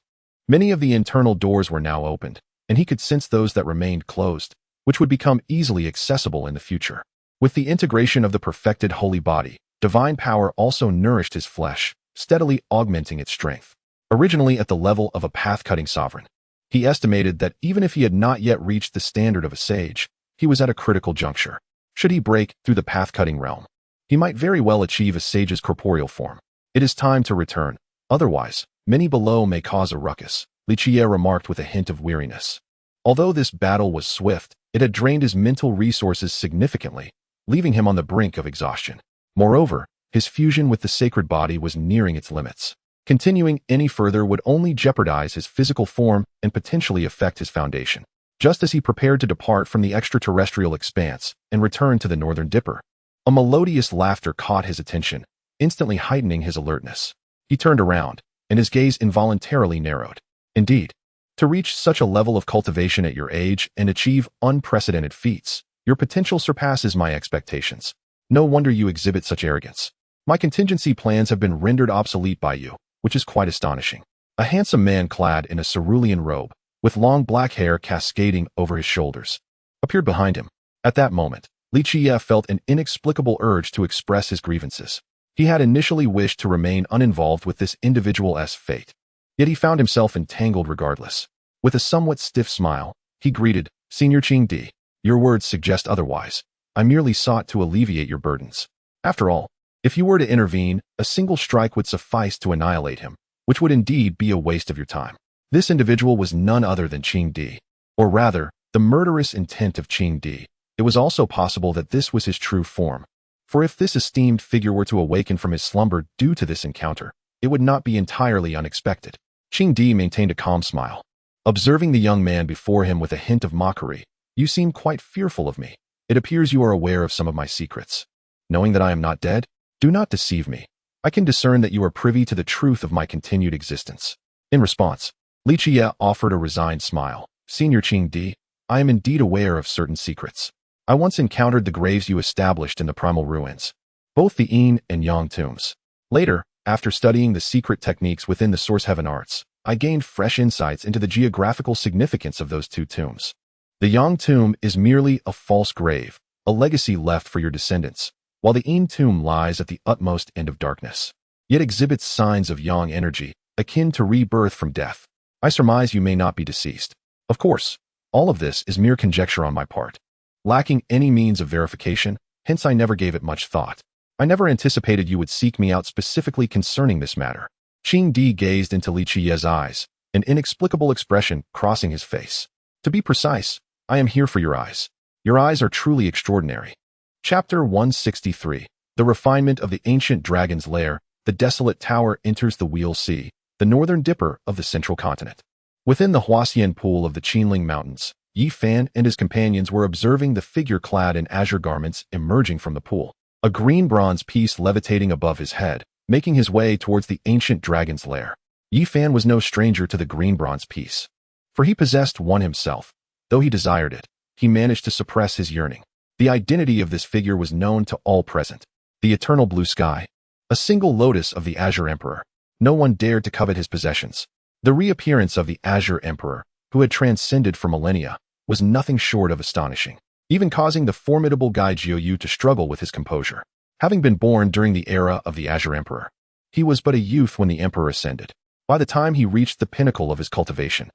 Many of the internal doors were now opened, and he could sense those that remained closed, which would become easily accessible in the future. With the integration of the perfected holy body, divine power also nourished his flesh, steadily augmenting its strength. Originally at the level of a path-cutting sovereign, he estimated that even if he had not yet reached the standard of a sage, he was at a critical juncture. Should he break through the path-cutting realm, he might very well achieve a sage's corporeal form. It is time to return. Otherwise, many below may cause a ruckus, Li Qiyeh remarked with a hint of weariness. Although this battle was swift, it had drained his mental resources significantly, leaving him on the brink of exhaustion. Moreover, his fusion with the sacred body was nearing its limits. Continuing any further would only jeopardize his physical form and potentially affect his foundation. Just as he prepared to depart from the extraterrestrial expanse and return to the Northern Dipper, a melodious laughter caught his attention, instantly heightening his alertness. He turned around, and his gaze involuntarily narrowed. Indeed, to reach such a level of cultivation at your age and achieve unprecedented feats, your potential surpasses my expectations. No wonder you exhibit such arrogance. My contingency plans have been rendered obsolete by you, which is quite astonishing. A handsome man clad in a cerulean robe, with long black hair cascading over his shoulders, appeared behind him. At that moment, Li Qiyeh felt an inexplicable urge to express his grievances. He had initially wished to remain uninvolved with this individual's fate, yet he found himself entangled regardless. With a somewhat stiff smile, he greeted, "Senior Qingdi, your words suggest otherwise. I merely sought to alleviate your burdens. After all, if you were to intervene, a single strike would suffice to annihilate him, which would indeed be a waste of your time." This individual was none other than Qingdi, or rather, the murderous intent of Qingdi. It was also possible that this was his true form. For if this esteemed figure were to awaken from his slumber due to this encounter, it would not be entirely unexpected. Qingdi maintained a calm smile, observing the young man before him with a hint of mockery. "You seem quite fearful of me. It appears you are aware of some of my secrets. Knowing that I am not dead? Do not deceive me. I can discern that you are privy to the truth of my continued existence." In response, Li Qiyeh offered a resigned smile. "Senior Qingdi, I am indeed aware of certain secrets. I once encountered the graves you established in the primal ruins, both the Yin and Yang tombs. Later, after studying the secret techniques within the Source Heaven arts, I gained fresh insights into the geographical significance of those two tombs. The Yang tomb is merely a false grave, a legacy left for your descendants, while the Yin tomb lies at the utmost end of darkness, yet exhibits signs of Yang energy, akin to rebirth from death. I surmise you may not be deceased. Of course, all of this is mere conjecture on my part, lacking any means of verification, hence I never gave it much thought. I never anticipated you would seek me out specifically concerning this matter." Qingdi gazed into Li Qiyeh's eyes, an inexplicable expression crossing his face. "To be precise, I am here for your eyes. Your eyes are truly extraordinary." Chapter 163. The Refinement of the Ancient Dragon's Lair. The desolate tower enters the Wheel Sea, the northern dipper of the central continent. Within the Huaxian pool of the Qinling Mountains, Yi Fan and his companions were observing the figure clad in azure garments emerging from the pool, a green bronze piece levitating above his head, making his way towards the ancient dragon's lair. Yi Fan was no stranger to the green bronze piece, for he possessed one himself. Though he desired it, he managed to suppress his yearning. The identity of this figure was known to all present. The eternal blue sky, a single lotus of the Azure Emperor. No one dared to covet his possessions. The reappearance of the Azure Emperor, who had transcended for millennia, was nothing short of astonishing, even causing the formidable Guy Jiuyu to struggle with his composure. Having been born during the era of the Azure Emperor, he was but a youth when the Emperor ascended. By the time he reached the pinnacle of his cultivation,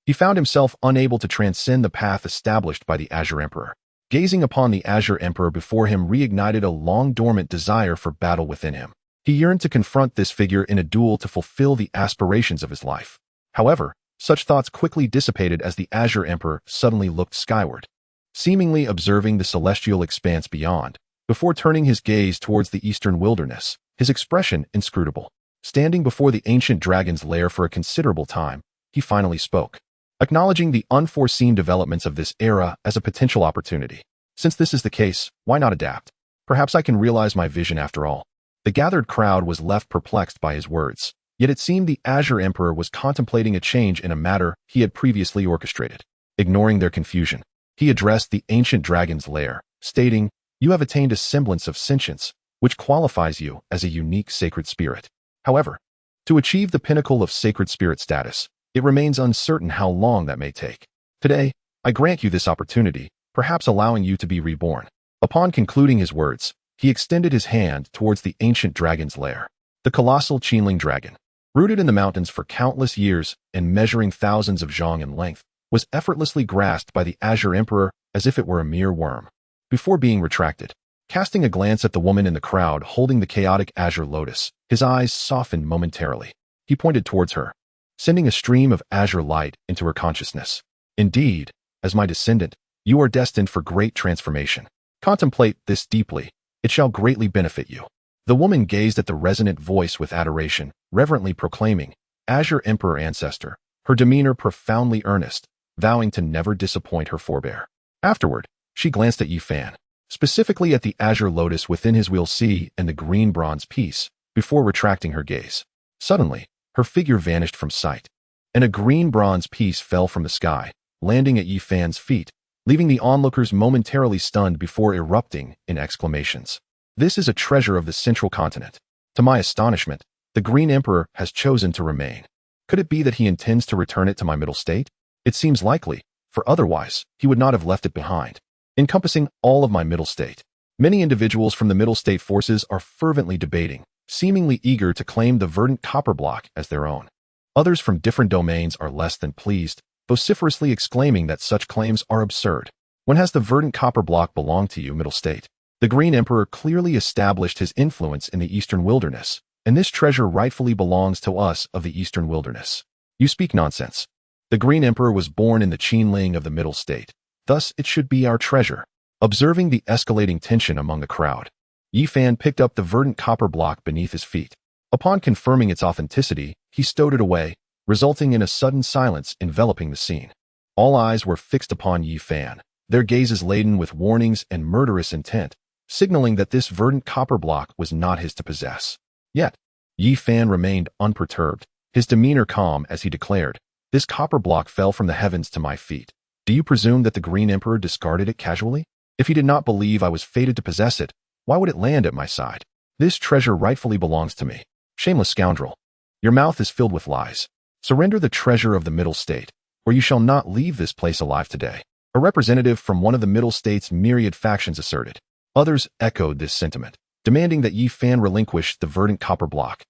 he found himself unable to transcend the path established by the Azure Emperor. Gazing upon the Azure Emperor before him reignited a long-dormant desire for battle within him. He yearned to confront this figure in a duel to fulfill the aspirations of his life. However, such thoughts quickly dissipated as the Azure Emperor suddenly looked skyward, seemingly observing the celestial expanse beyond, before turning his gaze towards the eastern wilderness, his expression inscrutable. Standing before the ancient dragon's lair for a considerable time, he finally spoke, acknowledging the unforeseen developments of this era as a potential opportunity. Since this is the case, why not adapt? Perhaps I can realize my vision after all. The gathered crowd was left perplexed by his words, yet it seemed the Azure Emperor was contemplating a change in a matter he had previously orchestrated. Ignoring their confusion, he addressed the ancient dragon's lair, stating, "You have attained a semblance of sentience, which qualifies you as a unique sacred spirit. However, to achieve the pinnacle of sacred spirit status, it remains uncertain how long that may take. Today, I grant you this opportunity, perhaps allowing you to be reborn." Upon concluding his words, he extended his hand towards the ancient dragon's lair. The colossal Qinling dragon, rooted in the mountains for countless years and measuring thousands of zhang in length, was effortlessly grasped by the Azure Emperor as if it were a mere worm. Before being retracted, casting a glance at the woman in the crowd holding the chaotic azure lotus, his eyes softened momentarily. He pointed towards her, sending a stream of azure light into her consciousness. "Indeed, as my descendant, you are destined for great transformation. Contemplate this deeply. It shall greatly benefit you." The woman gazed at the resonant voice with adoration, reverently proclaiming, "Azure Emperor Ancestor," her demeanor profoundly earnest, vowing to never disappoint her forebear. Afterward, she glanced at Yi Fan, specifically at the azure lotus within his wheel C and the green bronze piece, before retracting her gaze. Suddenly, her figure vanished from sight, and a green bronze piece fell from the sky, landing at Yi Fan's feet, leaving the onlookers momentarily stunned before erupting in exclamations. "This is a treasure of the central continent. To my astonishment, the Green Emperor has chosen to remain. Could it be that he intends to return it to my middle state? It seems likely, for otherwise, he would not have left it behind, encompassing all of my middle state." Many individuals from the middle state forces are fervently debating, seemingly eager to claim the verdant copper block as their own. Others from different domains are less than pleased, vociferously exclaiming that such claims are absurd. When has the verdant copper block belonged to you, middle state? The Green Emperor clearly established his influence in the eastern wilderness, and this treasure rightfully belongs to us of the eastern wilderness. You speak nonsense. The Green Emperor was born in the Qinling of the middle state, thus it should be our treasure. Observing the escalating tension among the crowd, Yi Fan picked up the verdant copper block beneath his feet. Upon confirming its authenticity, he stowed it away, resulting in a sudden silence enveloping the scene. All eyes were fixed upon Yi Fan, their gazes laden with warnings and murderous intent, signaling that this verdant copper block was not his to possess. Yet, Yi Fan remained unperturbed, his demeanor calm as he declared, "This copper block fell from the heavens to my feet. Do you presume that the Green Emperor discarded it casually? If he did not believe I was fated to possess it, why would it land at my side? This treasure rightfully belongs to me. Shameless scoundrel. Your mouth is filled with lies. Surrender the treasure of the middle state, or you shall not leave this place alive today." A representative from one of the middle state's myriad factions asserted. Others echoed this sentiment, demanding that Yi Fan relinquish the verdant copper block,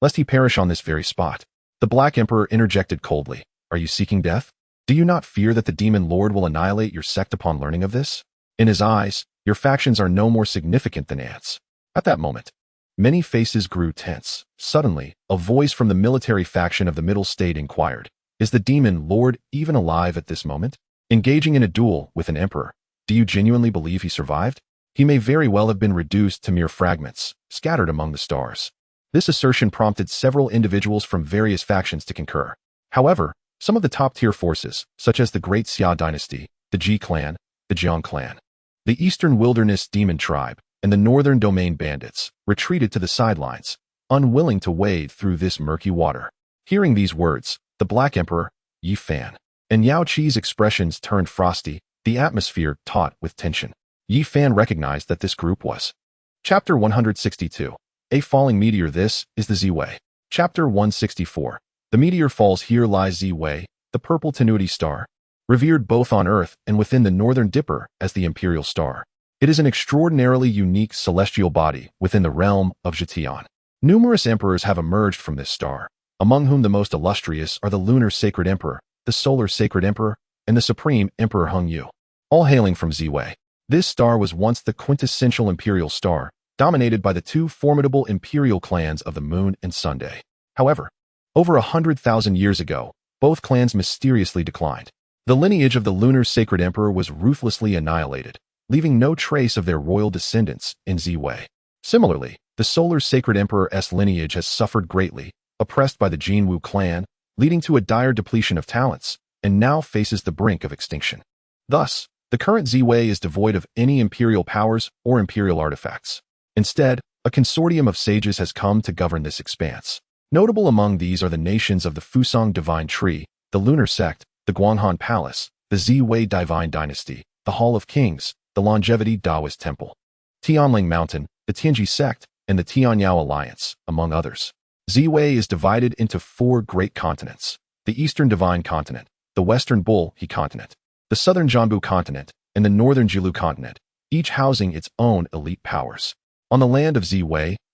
lest he perish on this very spot. The Black Emperor interjected coldly, "Are you seeking death? Do you not fear that the Demon Lord will annihilate your sect upon learning of this? In his eyes, your factions are no more significant than ants." At that moment, many faces grew tense. Suddenly, a voice from the military faction of the middle state inquired, "Is the Demon Lord even alive at this moment? Engaging in a duel with an emperor? Do you genuinely believe he survived? He may very well have been reduced to mere fragments, scattered among the stars." This assertion prompted several individuals from various factions to concur. However, some of the top-tier forces, such as the Great Xia dynasty, the Ji clan, the Jiang clan, the Eastern Wilderness Demon Tribe, and the Northern Domain Bandits, retreated to the sidelines, unwilling to wade through this murky water. Hearing these words, the Black Emperor, Yi Fan, and Yao Qi's expressions turned frosty, the atmosphere taut with tension. Yi Fan recognized that this group was. Chapter 162. A falling meteor. This is the Z-Way. Chapter 164. The meteor falls here lies Zi, the purple tenuity star, revered both on Earth and within the Northern Dipper as the imperial star. It is an extraordinarily unique celestial body within the realm of Zhetian. Numerous emperors have emerged from this star, among whom the most illustrious are the Lunar Sacred Emperor, the Solar Sacred Emperor, and the Supreme Emperor Hongyu, all hailing from Zi. This star was once the quintessential imperial star, dominated by the two formidable imperial clans of the Moon and Sunday. However, over 100,000 years ago, both clans mysteriously declined. The lineage of the Lunar Sacred Emperor was ruthlessly annihilated, leaving no trace of their royal descendants in Zi. Similarly, the Solar Sacred Emperor's lineage has suffered greatly, oppressed by the Jinwu clan, leading to a dire depletion of talents, and now faces the brink of extinction. Thus, the current Zi is devoid of any imperial powers or imperial artifacts. Instead, a consortium of sages has come to govern this expanse. Notable among these are the nations of the Fusang Divine Tree, the Lunar Sect, the Guanghan Palace, the Zi Divine Dynasty, the Hall of Kings, the Longevity Taoist Temple, Tianling Mountain, the Tianji Sect, and the Tianyao Alliance, among others. Zi is divided into 4 great continents: the Eastern Divine Continent, the Western Bull He Continent, the Southern Jianbu Continent, and the Northern Jilu Continent, each housing its own elite powers. On the land of Zi,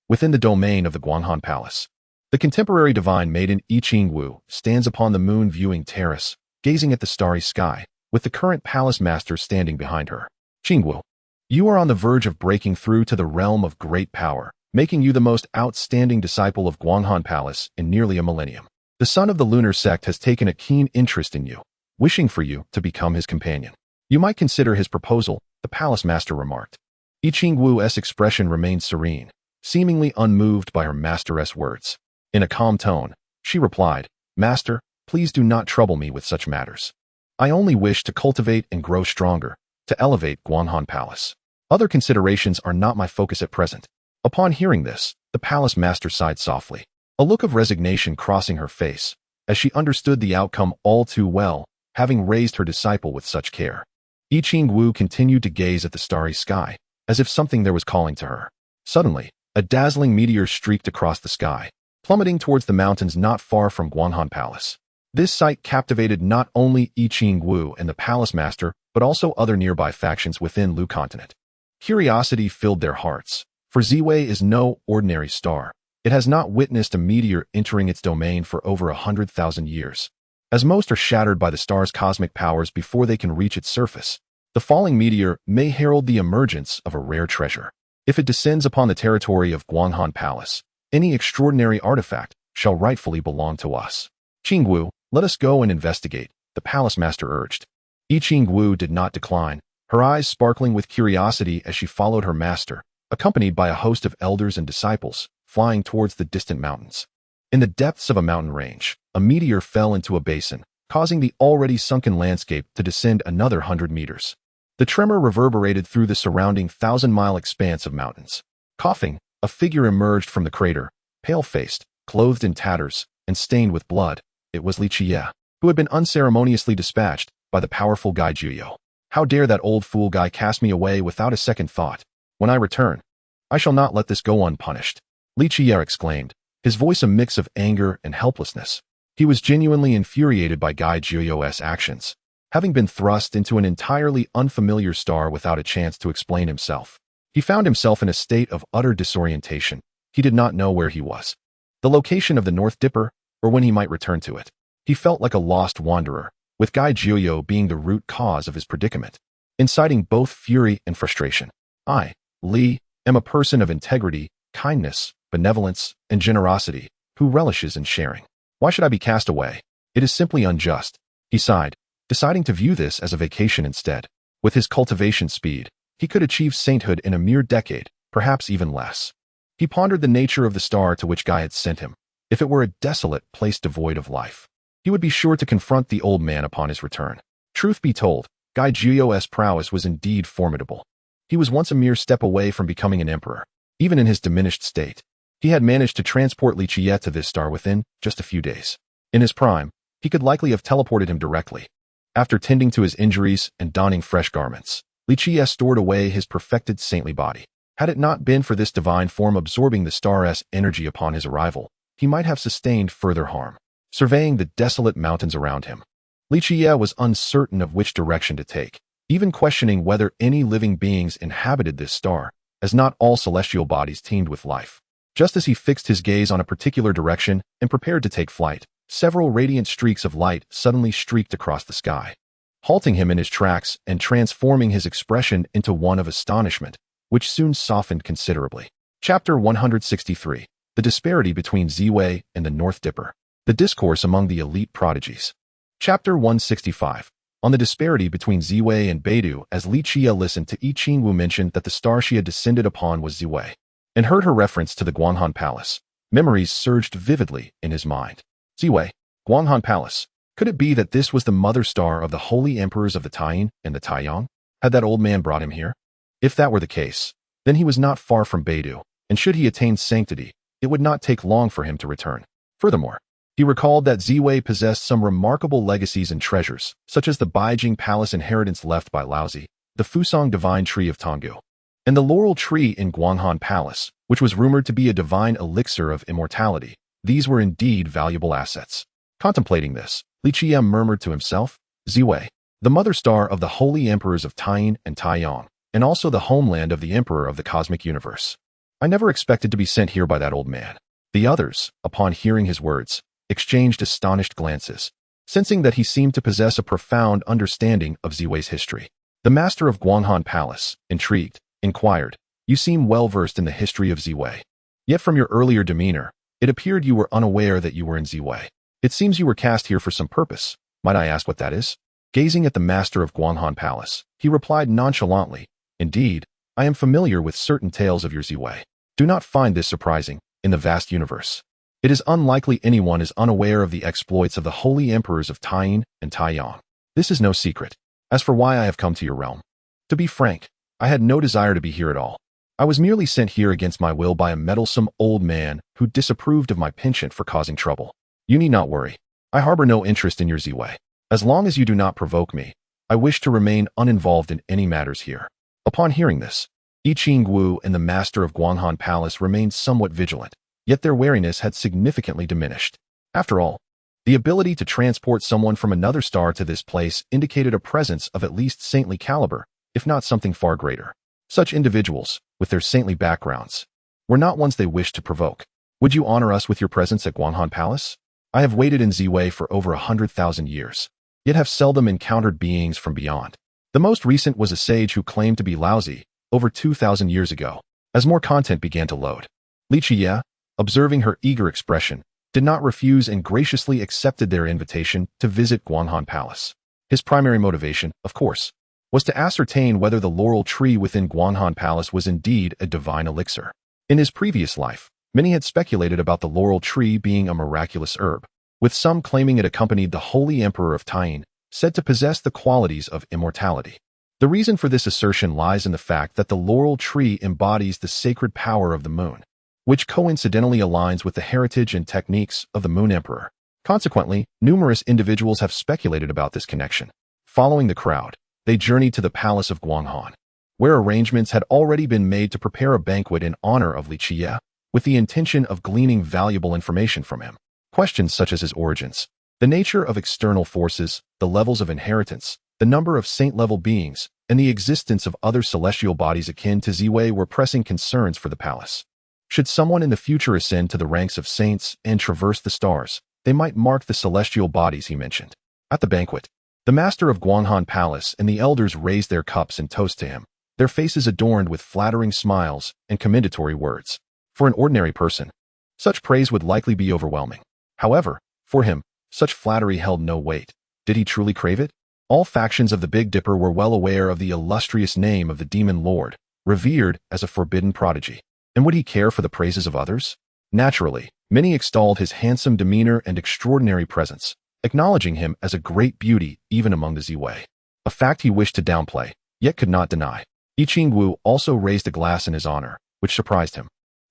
within the domain of the Guanghan Palace, the contemporary divine maiden I Qingwu stands upon the moon viewing terrace, gazing at the starry sky, with the current palace master standing behind her. Qingwu, you are on the verge of breaking through to the realm of great power, making you the most outstanding disciple of Guanghan Palace in nearly a millennium. The son of the lunar sect has taken a keen interest in you, wishing for you to become his companion. You might consider his proposal, the palace master remarked. I Qingwu's expression remained serene, seemingly unmoved by her master's words. In a calm tone, she replied, Master, please do not trouble me with such matters. I only wish to cultivate and grow stronger, to elevate Guanghan Palace. Other considerations are not my focus at present. Upon hearing this, the palace master sighed softly, a look of resignation crossing her face, as she understood the outcome all too well, having raised her disciple with such care. I Qingwu continued to gaze at the starry sky, as if something there was calling to her. Suddenly, a dazzling meteor streaked across the sky, plummeting towards the mountains not far from Guanghan Palace. This sight captivated not only I Qingwu and the palace master, but also other nearby factions within Lu continent. Curiosity filled their hearts, for Zi is no ordinary star. It has not witnessed a meteor entering its domain for over 100,000 years. As most are shattered by the star's cosmic powers before they can reach its surface, the falling meteor may herald the emergence of a rare treasure. If it descends upon the territory of Guanghan Palace, any extraordinary artifact shall rightfully belong to us. Qingwu, let us go and investigate, the palace master urged. I Qingwu did not decline, her eyes sparkling with curiosity as she followed her master, accompanied by a host of elders and disciples, flying towards the distant mountains. In the depths of a mountain range, a meteor fell into a basin, causing the already sunken landscape to descend another 100 meters. The tremor reverberated through the surrounding 1,000-mile expanse of mountains. Coughing, a figure emerged from the crater, pale-faced, clothed in tatters, and stained with blood. It was Li Qiyeh, who had been unceremoniously dispatched by the powerful Guy Juyo. How dare that old fool Guy cast me away without a second thought? When I return, I shall not let this go unpunished. Li Qiyeh exclaimed, his voice a mix of anger and helplessness. He was genuinely infuriated by Guy Juyo's actions, having been thrust into an entirely unfamiliar star without a chance to explain himself. He found himself in a state of utter disorientation. He did not know where he was, the location of the North Dipper, or when he might return to it. He felt like a lost wanderer, with Guy Juyo being the root cause of his predicament, inciting both fury and frustration. I, Li, am a person of integrity, kindness, benevolence, and generosity, who relishes in sharing. Why should I be cast away? It is simply unjust. He sighed, deciding to view this as a vacation instead. With his cultivation speed, he could achieve sainthood in a mere decade, perhaps even less. He pondered the nature of the star to which Guy had sent him. If it were a desolate place devoid of life, he would be sure to confront the old man upon his return. Truth be told, Guy Juyo's prowess was indeed formidable. He was once a mere step away from becoming an emperor. Even in his diminished state, he had managed to transport Li Qiyeh to this star within just a few days. In his prime, he could likely have teleported him directly. After tending to his injuries and donning fresh garments, Li Qiyeh stored away his perfected saintly body. Had it not been for this divine form absorbing the star's energy upon his arrival, he might have sustained further harm. surveying the desolate mountains around him. Li Qiyeh was uncertain of which direction to take, even questioning whether any living beings inhabited this star, as not all celestial bodies teemed with life. Just as he fixed his gaze on a particular direction and prepared to take flight, several radiant streaks of light suddenly streaked across the sky, halting him in his tracks and transforming his expression into one of astonishment, which soon softened considerably. Chapter 163. The Disparity Between Ziwei and the North Dipper. The Discourse Among the Elite Prodigies. Chapter 165. On the disparity between Ziwei and Beidou, as Li Qiyeh listened to Yi Qingwu mention that the star she had descended upon was Ziwei, and heard her reference to the Guanghan Palace, memories surged vividly in his mind. Ziwei, Guanghan Palace. Could it be that this was the mother star of the holy emperors of the Taiyin and the Taiyang? Had that old man brought him here? If that were the case, then he was not far from Beidou, and should he attain sanctity, it would not take long for him to return. Furthermore, he recalled that Ziwei possessed some remarkable legacies and treasures, such as the Beijing Palace inheritance left by Laozi, the Fusang Divine Tree of Tonggu, and the Laurel Tree in Guanghan Palace, which was rumored to be a divine elixir of immortality. These were indeed valuable assets. Contemplating this, Li Qiyeh murmured to himself, Ziwei, the mother star of the holy emperors of Taiyin and Taiyang, and also the homeland of the emperor of the cosmic universe. I never expected to be sent here by that old man. The others, upon hearing his words, exchanged astonished glances, sensing that he seemed to possess a profound understanding of Ziwei's history. The master of Guanghan Palace, intrigued, inquired, You seem well versed in the history of Ziwei. Yet from your earlier demeanor, it appeared you were unaware that you were in Ziwei. It seems you were cast here for some purpose. Might I ask what that is? Gazing at the master of Guanghan Palace, he replied nonchalantly, Indeed, I am familiar with certain tales of your Ziwei. Do not find this surprising, in the vast universe. It is unlikely anyone is unaware of the exploits of the holy emperors of Taiyin and Taiyang. This is no secret. As for why I have come to your realm, to be frank, I had no desire to be here at all. I was merely sent here against my will by a meddlesome old man who disapproved of my penchant for causing trouble. You need not worry. I harbor no interest in your Ziwei. As long as you do not provoke me, I wish to remain uninvolved in any matters here. Upon hearing this, Yi Qingwu and the master of Guanghan Palace remained somewhat vigilant, yet their wariness had significantly diminished. After all, the ability to transport someone from another star to this place indicated a presence of at least saintly caliber, if not something far greater. Such individuals, with their saintly backgrounds, were not ones they wished to provoke. Would you honor us with your presence at Guanghan Palace? I have waited in Ziwei for over 100,000 years, yet have seldom encountered beings from beyond. The most recent was a sage who claimed to be Laozi, over 2,000 years ago. As more content began to load, Li Qiyeh, observing her eager expression, did not refuse and graciously accepted their invitation to visit Guanghan Palace. His primary motivation, of course, was to ascertain whether the laurel tree within Guanghan Palace was indeed a divine elixir. In his previous life, many had speculated about the laurel tree being a miraculous herb, with some claiming it accompanied the holy emperor of Taiyin, said to possess the qualities of immortality. The reason for this assertion lies in the fact that the laurel tree embodies the sacred power of the moon, which coincidentally aligns with the heritage and techniques of the Moon Emperor. Consequently, numerous individuals have speculated about this connection. Following the crowd, they journeyed to the palace of Guanghan, where arrangements had already been made to prepare a banquet in honor of Li Qiyeh, with the intention of gleaning valuable information from him. Questions such as his origins, the nature of external forces, the levels of inheritance, the number of saint-level beings, and the existence of other celestial bodies akin to Ziwei were pressing concerns for the palace. Should someone in the future ascend to the ranks of saints and traverse the stars, they might mark the celestial bodies he mentioned. At the banquet, the master of Guanghan Palace and the elders raised their cups in toast to him, their faces adorned with flattering smiles and commendatory words. For an ordinary person, such praise would likely be overwhelming. However, for him, such flattery held no weight. Did he truly crave it? All factions of the Big Dipper were well aware of the illustrious name of the Demon Lord, revered as a forbidden prodigy. And would he care for the praises of others? Naturally, many extolled his handsome demeanor and extraordinary presence, acknowledging him as a great beauty even among the Ziwei, a fact he wished to downplay, yet could not deny. Yi Qingwu also raised a glass in his honor, which surprised him,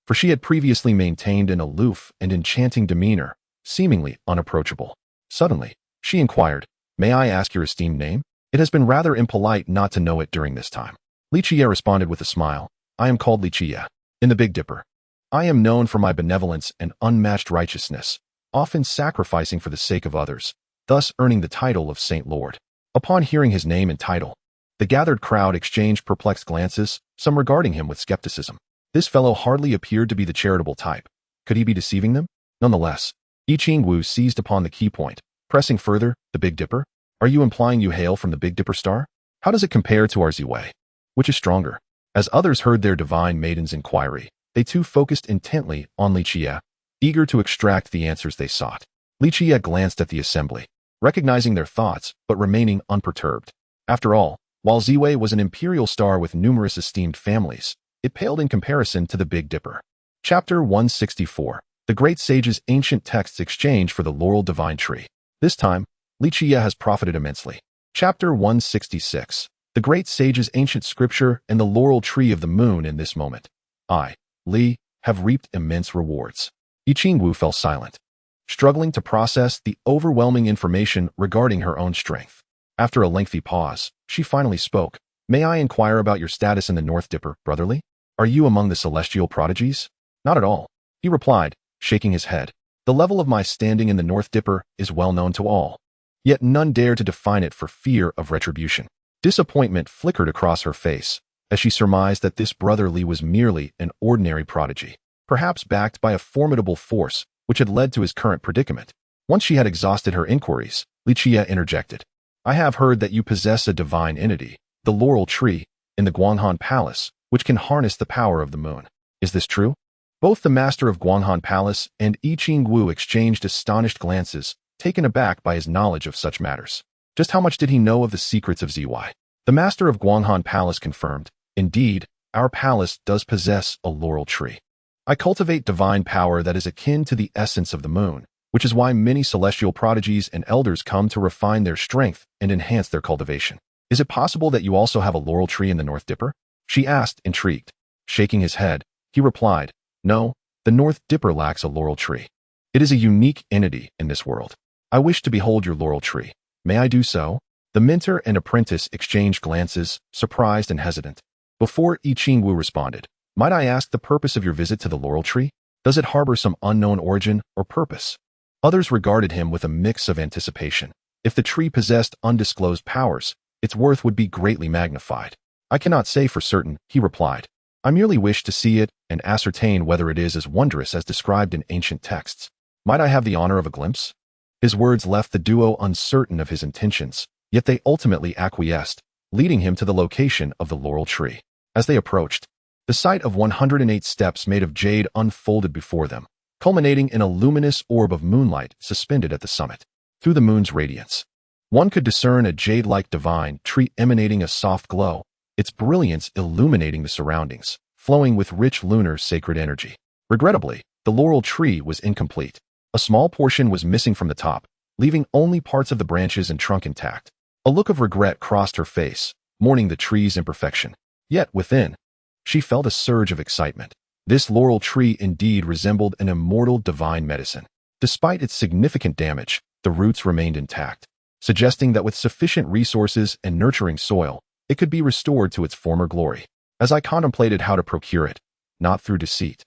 for she had previously maintained an aloof and enchanting demeanor, seemingly unapproachable. Suddenly, she inquired, May I ask your esteemed name? It has been rather impolite not to know it during this time. Li Qiyeh responded with a smile, I am called Li Qiyeh. In the Big Dipper, I am known for my benevolence and unmatched righteousness, often sacrificing for the sake of others, thus earning the title of Saint Lord. Upon hearing his name and title, the gathered crowd exchanged perplexed glances, some regarding him with skepticism. This fellow hardly appeared to be the charitable type. Could he be deceiving them? Nonetheless, Yi Qingwu seized upon the key point, pressing further, the Big Dipper? Are you implying you hail from the Big Dipper star? How does it compare to our Ziwei? Which is stronger? As others heard their divine maiden's inquiry, they too focused intently on Li Qiyeh, eager to extract the answers they sought. Li Qiyeh glanced at the assembly, recognizing their thoughts, but remaining unperturbed. After all, while Ziwei was an imperial star with numerous esteemed families, it paled in comparison to the Big Dipper. Chapter 164. The Great Sage's Ancient Texts Exchange for the Laurel Divine Tree. This time, Li Qiyeh has profited immensely. Chapter 166. The Great Sage's Ancient Scripture and the Laurel Tree of the Moon. In this moment, I, Li, have reaped immense rewards. Yi Qingwu fell silent, struggling to process the overwhelming information regarding her own strength. After a lengthy pause, she finally spoke. May I inquire about your status in the North Dipper, Brother Li? Are you among the celestial prodigies? Not at all, he replied, shaking his head. The level of my standing in the North Dipper is well known to all, yet none dare to define it for fear of retribution. Disappointment flickered across her face as she surmised that this Brother Li was merely an ordinary prodigy, perhaps backed by a formidable force which had led to his current predicament. Once she had exhausted her inquiries, Li Qiyeh interjected. I have heard that you possess a divine entity, the Laurel Tree, in the Guanghan Palace, which can harness the power of the moon. Is this true? Both the master of Guanghan Palace and Yi Qingwu exchanged astonished glances, taken aback by his knowledge of such matters. Just how much did he know of the secrets of Ziwei? The master of Guanghan Palace confirmed, indeed, our palace does possess a laurel tree. I cultivate divine power that is akin to the essence of the moon, which is why many celestial prodigies and elders come to refine their strength and enhance their cultivation. Is it possible that you also have a laurel tree in the North Dipper? She asked, intrigued. Shaking his head, he replied, No, the North Dipper lacks a laurel tree. It is a unique entity in this world. I wish to behold your laurel tree. May I do so? The mentor and apprentice exchanged glances, surprised and hesitant. Before Yi Qingwu responded, might I ask the purpose of your visit to the laurel tree? Does it harbor some unknown origin or purpose? Others regarded him with a mix of anticipation. If the tree possessed undisclosed powers, its worth would be greatly magnified. I cannot say for certain, he replied. I merely wish to see it and ascertain whether it is as wondrous as described in ancient texts. Might I have the honor of a glimpse? His words left the duo uncertain of his intentions, yet they ultimately acquiesced, leading him to the location of the laurel tree. As they approached, the sight of 108 steps made of jade unfolded before them, culminating in a luminous orb of moonlight suspended at the summit. Through the moon's radiance, one could discern a jade-like divine tree emanating a soft glow, its brilliance illuminating the surroundings, flowing with rich lunar sacred energy. Regrettably, the laurel tree was incomplete. A small portion was missing from the top, leaving only parts of the branches and trunk intact. A look of regret crossed her face, mourning the tree's imperfection. Yet within, she felt a surge of excitement. This laurel tree indeed resembled an immortal divine medicine. Despite its significant damage, the roots remained intact, suggesting that with sufficient resources and nurturing soil, it could be restored to its former glory. As I contemplated how to procure it, not through deceit,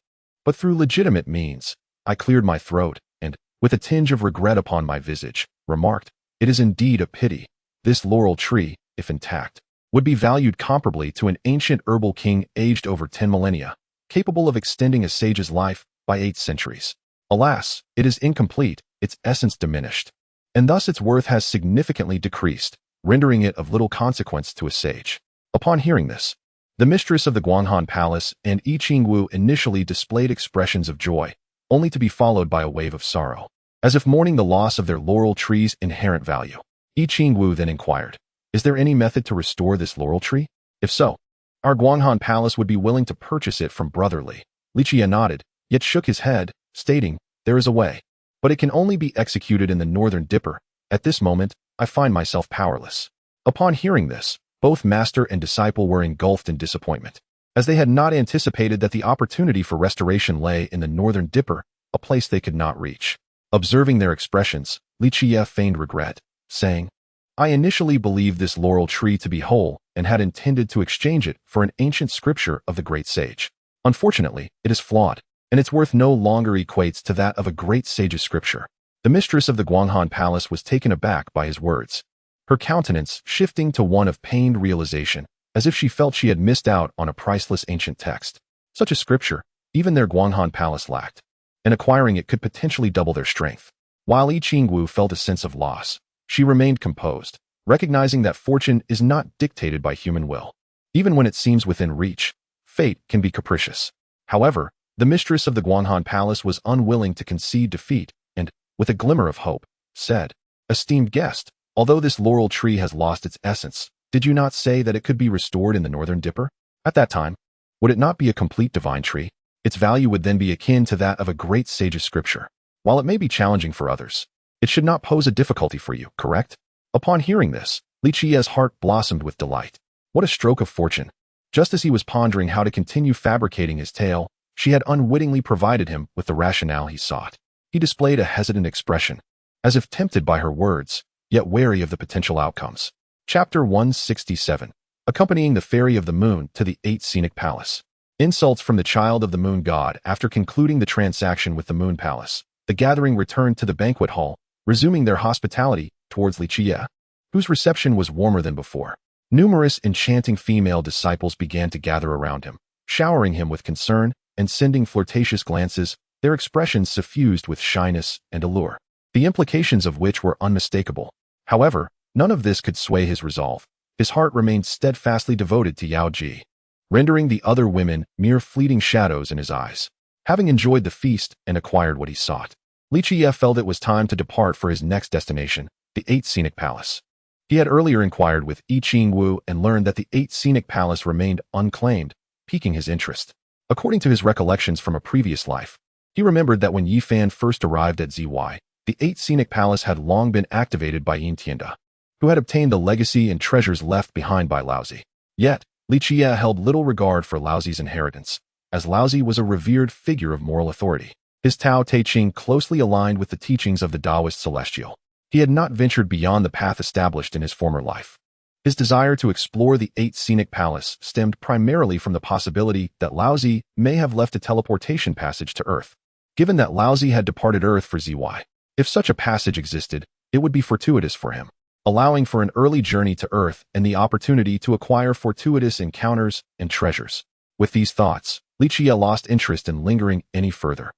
but through legitimate means, I cleared my throat and, with a tinge of regret upon my visage, remarked, it is indeed a pity. This laurel tree, if intact, would be valued comparably to an ancient herbal king aged over 10 millennia, capable of extending a sage's life by 8 centuries. Alas, it is incomplete, its essence diminished, and thus its worth has significantly decreased, rendering it of little consequence to a sage. Upon hearing this, the mistress of the Guanghan Palace and Yi Qingwu initially displayed expressions of joy, only to be followed by a wave of sorrow, as if mourning the loss of their laurel tree's inherent value. Yi Qingwu then inquired, is there any method to restore this laurel tree? If so, our Guanghan Palace would be willing to purchase it from Brother Li. Li Qiyeh nodded, yet shook his head, stating, there is a way, but it can only be executed in the Northern Dipper. At this moment, I find myself powerless. Upon hearing this, both master and disciple were engulfed in disappointment, as they had not anticipated that the opportunity for restoration lay in the Northern Dipper, a place they could not reach. Observing their expressions, Li Qiyeh feigned regret, saying, I initially believed this laurel tree to be whole and had intended to exchange it for an ancient scripture of the great sage. Unfortunately, it is flawed, and its worth no longer equates to that of a great sage's scripture. The mistress of the Guanghan Palace was taken aback by his words, her countenance shifting to one of pained realization, as if she felt she had missed out on a priceless ancient text. Such a scripture, even their Guanghan Palace lacked, and acquiring it could potentially double their strength. While Li Qiyeh felt a sense of loss, she remained composed, recognizing that fortune is not dictated by human will. Even when it seems within reach, fate can be capricious. However, the mistress of the Guanghan Palace was unwilling to concede defeat and, with a glimmer of hope, said, "Esteemed guest, although this laurel tree has lost its essence, did you not say that it could be restored in the Northern Dipper? At that time, would it not be a complete divine tree? Its value would then be akin to that of a great sage's scripture. While it may be challenging for others, it should not pose a difficulty for you, correct?" Upon hearing this, Li Qiyeh's heart blossomed with delight. What a stroke of fortune! Just as he was pondering how to continue fabricating his tale, she had unwittingly provided him with the rationale he sought. He displayed a hesitant expression, as if tempted by her words, yet wary of the potential outcomes. Chapter 167. Accompanying the Fairy of the Moon to the 8th Scenic Palace. Insults from the Child of the Moon God. After concluding the transaction with the Moon Palace, the gathering returned to the banquet hall, resuming their hospitality towards Li Qiyeh, whose reception was warmer than before. Numerous enchanting female disciples began to gather around him, showering him with concern and sending flirtatious glances, their expressions suffused with shyness and allure, the implications of which were unmistakable. However, none of this could sway his resolve. His heart remained steadfastly devoted to Yao Ji, rendering the other women mere fleeting shadows in his eyes. Having enjoyed the feast and acquired what he sought, Li Qiyeh felt it was time to depart for his next destination, the 8th Scenic Palace. He had earlier inquired with Li Qiyeh and learned that the 8th Scenic Palace remained unclaimed, piquing his interest. According to his recollections from a previous life, he remembered that when Yi Fan first arrived at ZY, the 8th Scenic Palace had long been activated by Yin Tianda, who had obtained the legacy and treasures left behind by Laozi. Yet, Li Qiyeh held little regard for Laozi's inheritance, as Laozi was a revered figure of moral authority. His Tao Te Ching closely aligned with the teachings of the Taoist celestial. He had not ventured beyond the path established in his former life. His desire to explore the 8th Scenic Palace stemmed primarily from the possibility that Laozi may have left a teleportation passage to Earth. Given that Laozi had departed Earth for ZY, if such a passage existed, it would be fortuitous for him, allowing for an early journey to Earth and the opportunity to acquire fortuitous encounters and treasures. With these thoughts, Li Qiyeh lost interest in lingering any further.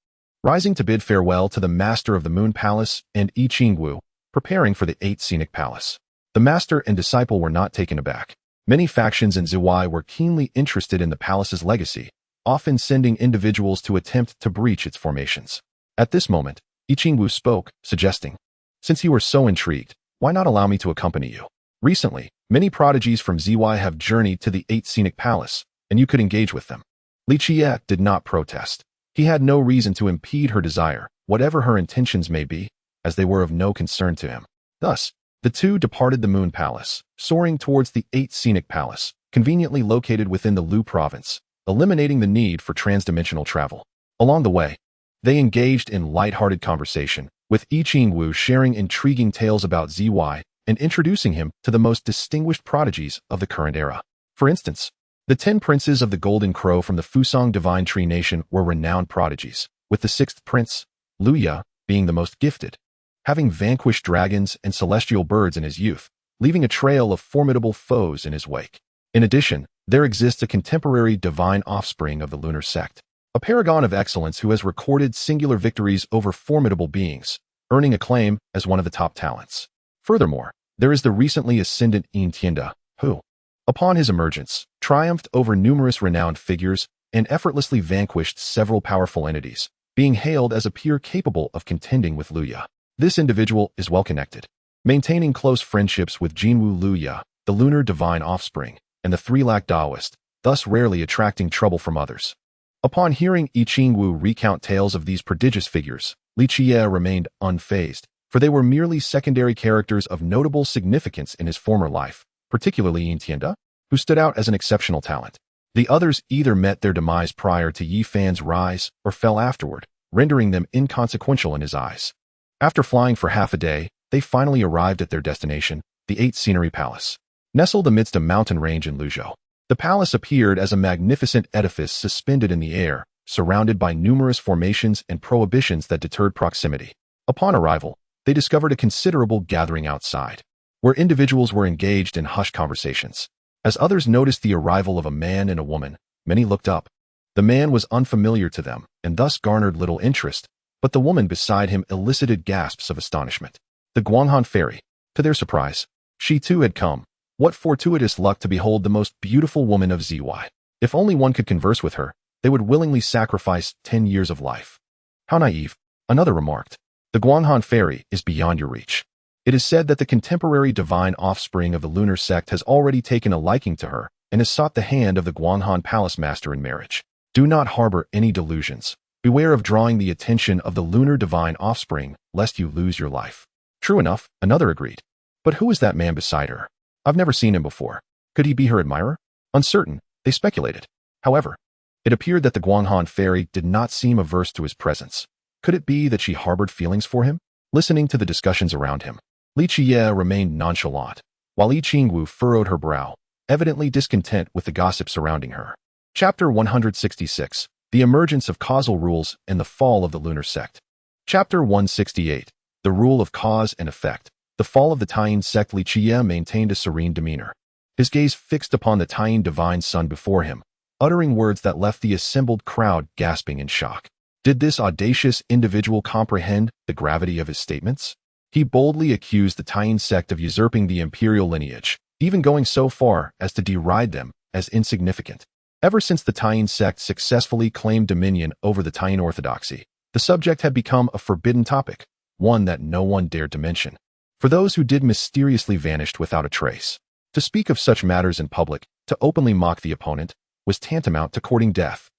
Rising to bid farewell to the Master of the Moon Palace and Li Qiyeh, preparing for the 8th Scenic Palace. The master and disciple were not taken aback. Many factions in ZY were keenly interested in the palace's legacy, often sending individuals to attempt to breach its formations. At this moment, Li Qiyeh spoke, suggesting, "Since you are so intrigued, why not allow me to accompany you? Recently, many prodigies from ZY have journeyed to the 8th Scenic Palace, and you could engage with them." Li Qiyeh did not protest. He had no reason to impede her desire, whatever her intentions may be, as they were of no concern to him. Thus, the two departed the Moon Palace, soaring towards the 8th Scenic Palace, conveniently located within the Lu province, eliminating the need for transdimensional travel. Along the way, they engaged in light-hearted conversation, with Li Qiyeh sharing intriguing tales about ZY and introducing him to the most distinguished prodigies of the current era. For instance, the 10 princes of the Golden Crow from the Fusang Divine Tree Nation were renowned prodigies, with the 6th prince, Li Qiyeh, being the most gifted, having vanquished dragons and celestial birds in his youth, leaving a trail of formidable foes in his wake. In addition, there exists a contemporary divine offspring of the lunar sect, a paragon of excellence who has recorded singular victories over formidable beings, earning acclaim as one of the top talents. Furthermore, there is the recently ascendant Yin Tianda, who, upon his emergence, triumphed over numerous renowned figures and effortlessly vanquished several powerful entities, being hailed as a peer capable of contending with Li Qiyeh. This individual is well-connected, maintaining close friendships with Jinwu Li Qiyeh, the lunar divine offspring, and the 3 lakh Taoist, thus rarely attracting trouble from others. Upon hearing Li Qiyeh recount tales of these prodigious figures, Li Qiyeh remained unfazed, for they were merely secondary characters of notable significance in his former life, particularly Yin Tianda, who stood out as an exceptional talent. The others either met their demise prior to Yi Fan's rise or fell afterward, rendering them inconsequential in his eyes. After flying for half a day, they finally arrived at their destination, the 8th Scenery Palace. Nestled amidst a mountain range in Luzhou, the palace appeared as a magnificent edifice suspended in the air, surrounded by numerous formations and prohibitions that deterred proximity. Upon arrival, they discovered a considerable gathering outside, where individuals were engaged in hushed conversations. As others noticed the arrival of a man and a woman, many looked up. The man was unfamiliar to them and thus garnered little interest, but the woman beside him elicited gasps of astonishment. The Guanghan fairy. To their surprise, she too had come. What fortuitous luck to behold the most beautiful woman of ZY. If only one could converse with her, they would willingly sacrifice 10 years of life. How naive, another remarked. The Guanghan fairy is beyond your reach. It is said that the contemporary divine offspring of the lunar sect has already taken a liking to her and has sought the hand of the Guanghan palace master in marriage. Do not harbor any delusions. Beware of drawing the attention of the lunar divine offspring, lest you lose your life. True enough, another agreed. But who is that man beside her? I've never seen him before. Could he be her admirer? Uncertain, they speculated. However, it appeared that the Guanghan fairy did not seem averse to his presence. Could it be that she harbored feelings for him? Listening to the discussions around him, Li Qiyeh remained nonchalant, while Yi Qingwu furrowed her brow, evidently discontent with the gossip surrounding her. Chapter 166. The Emergence of Causal Rules and the Fall of the Lunar Sect. Chapter 168. The Rule of Cause and Effect. The Fall of the Taiyin Sect. Li Qiyeh maintained a serene demeanor, his gaze fixed upon the Taiyin divine sun before him, uttering words that left the assembled crowd gasping in shock. Did this audacious individual comprehend the gravity of his statements? He boldly accused the Taiyin sect of usurping the imperial lineage, even going so far as to deride them as insignificant. Ever since the Taiyin sect successfully claimed dominion over the Taiyin orthodoxy, the subject had become a forbidden topic, one that no one dared to mention. For those who did mysteriously vanished without a trace. To speak of such matters in public, to openly mock the opponent, was tantamount to courting death.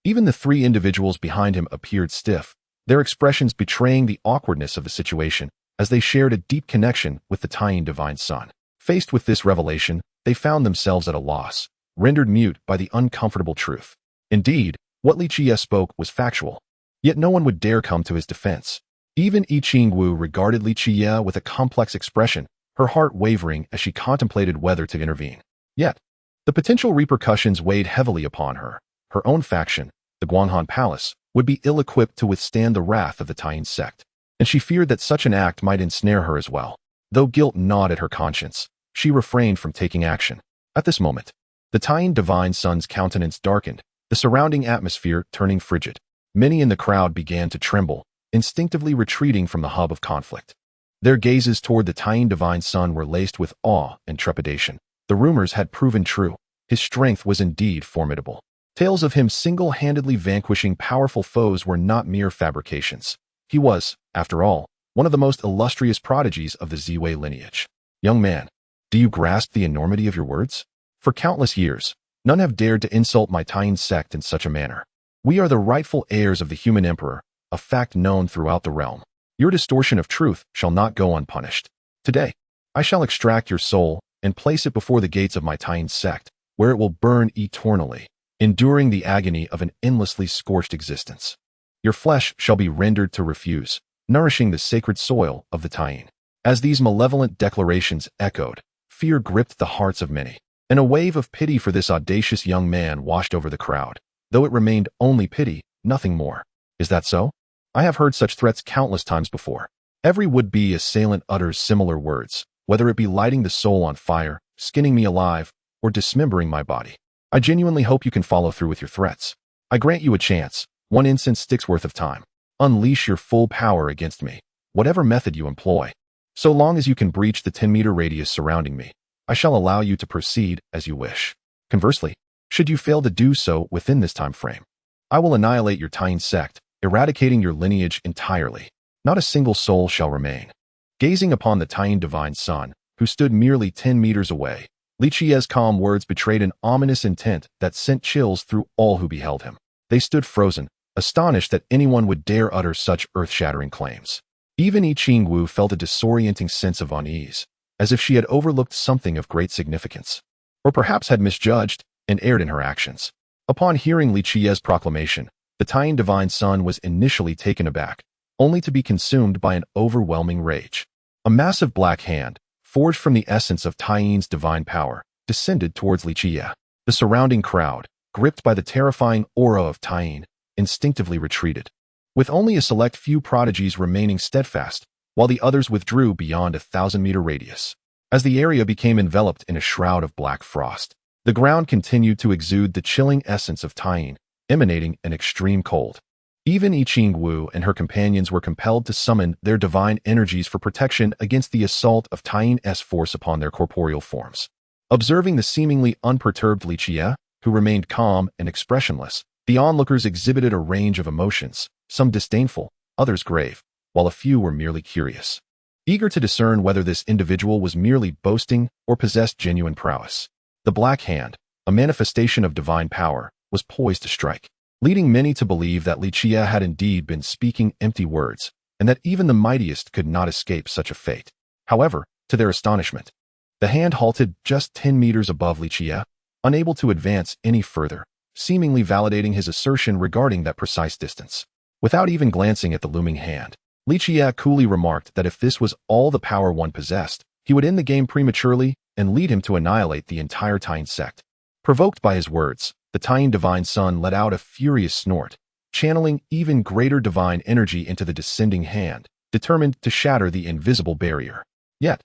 Even the three individuals behind him appeared stiff, their expressions betraying the awkwardness of the situation, as they shared a deep connection with the Taiyin divine sun. Faced with this revelation, they found themselves at a loss, rendered mute by the uncomfortable truth. Indeed, what Li Qiyeh spoke was factual, yet no one would dare come to his defense. Even Yi Qingwu regarded Li Qiyeh with a complex expression, her heart wavering as she contemplated whether to intervene. Yet, the potential repercussions weighed heavily upon her. Her own faction, the Guanghan Palace, would be ill-equipped to withstand the wrath of the Taiyin sect, and she feared that such an act might ensnare her as well. Though guilt gnawed at her conscience, she refrained from taking action. At this moment, the Taiyin divine sun's countenance darkened, the surrounding atmosphere turning frigid. Many in the crowd began to tremble, instinctively retreating from the hub of conflict. Their gazes toward the Taiyin divine sun were laced with awe and trepidation. The rumors had proven true. His strength was indeed formidable. Tales of him single-handedly vanquishing powerful foes were not mere fabrications. He was, after all, one of the most illustrious prodigies of the Ziwei lineage. Young man, do you grasp the enormity of your words? For countless years, none have dared to insult my Taiyin sect in such a manner. We are the rightful heirs of the human emperor, a fact known throughout the realm. Your distortion of truth shall not go unpunished. Today, I shall extract your soul and place it before the gates of my Taiyin sect, where it will burn eternally, enduring the agony of an endlessly scorched existence. Your flesh shall be rendered to refuse, nourishing the sacred soil of the Taiyin. As these malevolent declarations echoed, fear gripped the hearts of many, and a wave of pity for this audacious young man washed over the crowd, though it remained only pity, nothing more. Is that so? I have heard such threats countless times before. Every would-be assailant utters similar words, whether it be lighting the soul on fire, skinning me alive, or dismembering my body. I genuinely hope you can follow through with your threats. I grant you a chance, one incense stick's worth of time. Unleash your full power against me, whatever method you employ. So long as you can breach the 10-meter radius surrounding me, I shall allow you to proceed as you wish. Conversely, should you fail to do so within this time frame, I will annihilate your Taiyin sect, eradicating your lineage entirely. Not a single soul shall remain. Gazing upon the Taiyin divine sun, who stood merely 10 meters away, Li Qiyeh's calm words betrayed an ominous intent that sent chills through all who beheld him. They stood frozen, astonished that anyone would dare utter such earth-shattering claims. Even Yi Qingwu felt a disorienting sense of unease, as if she had overlooked something of great significance, or perhaps had misjudged and erred in her actions. Upon hearing Li Qiyeh's proclamation, the Taiyin divine sun was initially taken aback, only to be consumed by an overwhelming rage. A massive black hand, forged from the essence of Taiyin's divine power, descended towards Li Qiyeh. The surrounding crowd, gripped by the terrifying aura of Taiyin, instinctively retreated. with only a select few prodigies remaining steadfast, while the others withdrew beyond a 1,000-meter radius. As the area became enveloped in a shroud of black frost, the ground continued to exude the chilling essence of Taiyin, emanating an extreme cold. Even Yiqing Wu and her companions were compelled to summon their divine energies for protection against the assault of Taiyin's force upon their corporeal forms. Observing the seemingly unperturbed Li Qiyeh, who remained calm and expressionless, the onlookers exhibited a range of emotions, some disdainful, others grave, while a few were merely curious, eager to discern whether this individual was merely boasting or possessed genuine prowess. The Black Hand, a manifestation of divine power, was poised to strike, leading many to believe that Li Qiyeh had indeed been speaking empty words, and that even the mightiest could not escape such a fate. However, to their astonishment, the hand halted just 10 meters above Li Qiyeh, unable to advance any further, seemingly validating his assertion regarding that precise distance. Without even glancing at the looming hand, Li Qiyeh coolly remarked that if this was all the power one possessed, he would end the game prematurely and lead him to annihilate the entire Taiyin sect. Provoked by his words, the Taiyin divine son let out a furious snort, channeling even greater divine energy into the descending hand, determined to shatter the invisible barrier. Yet,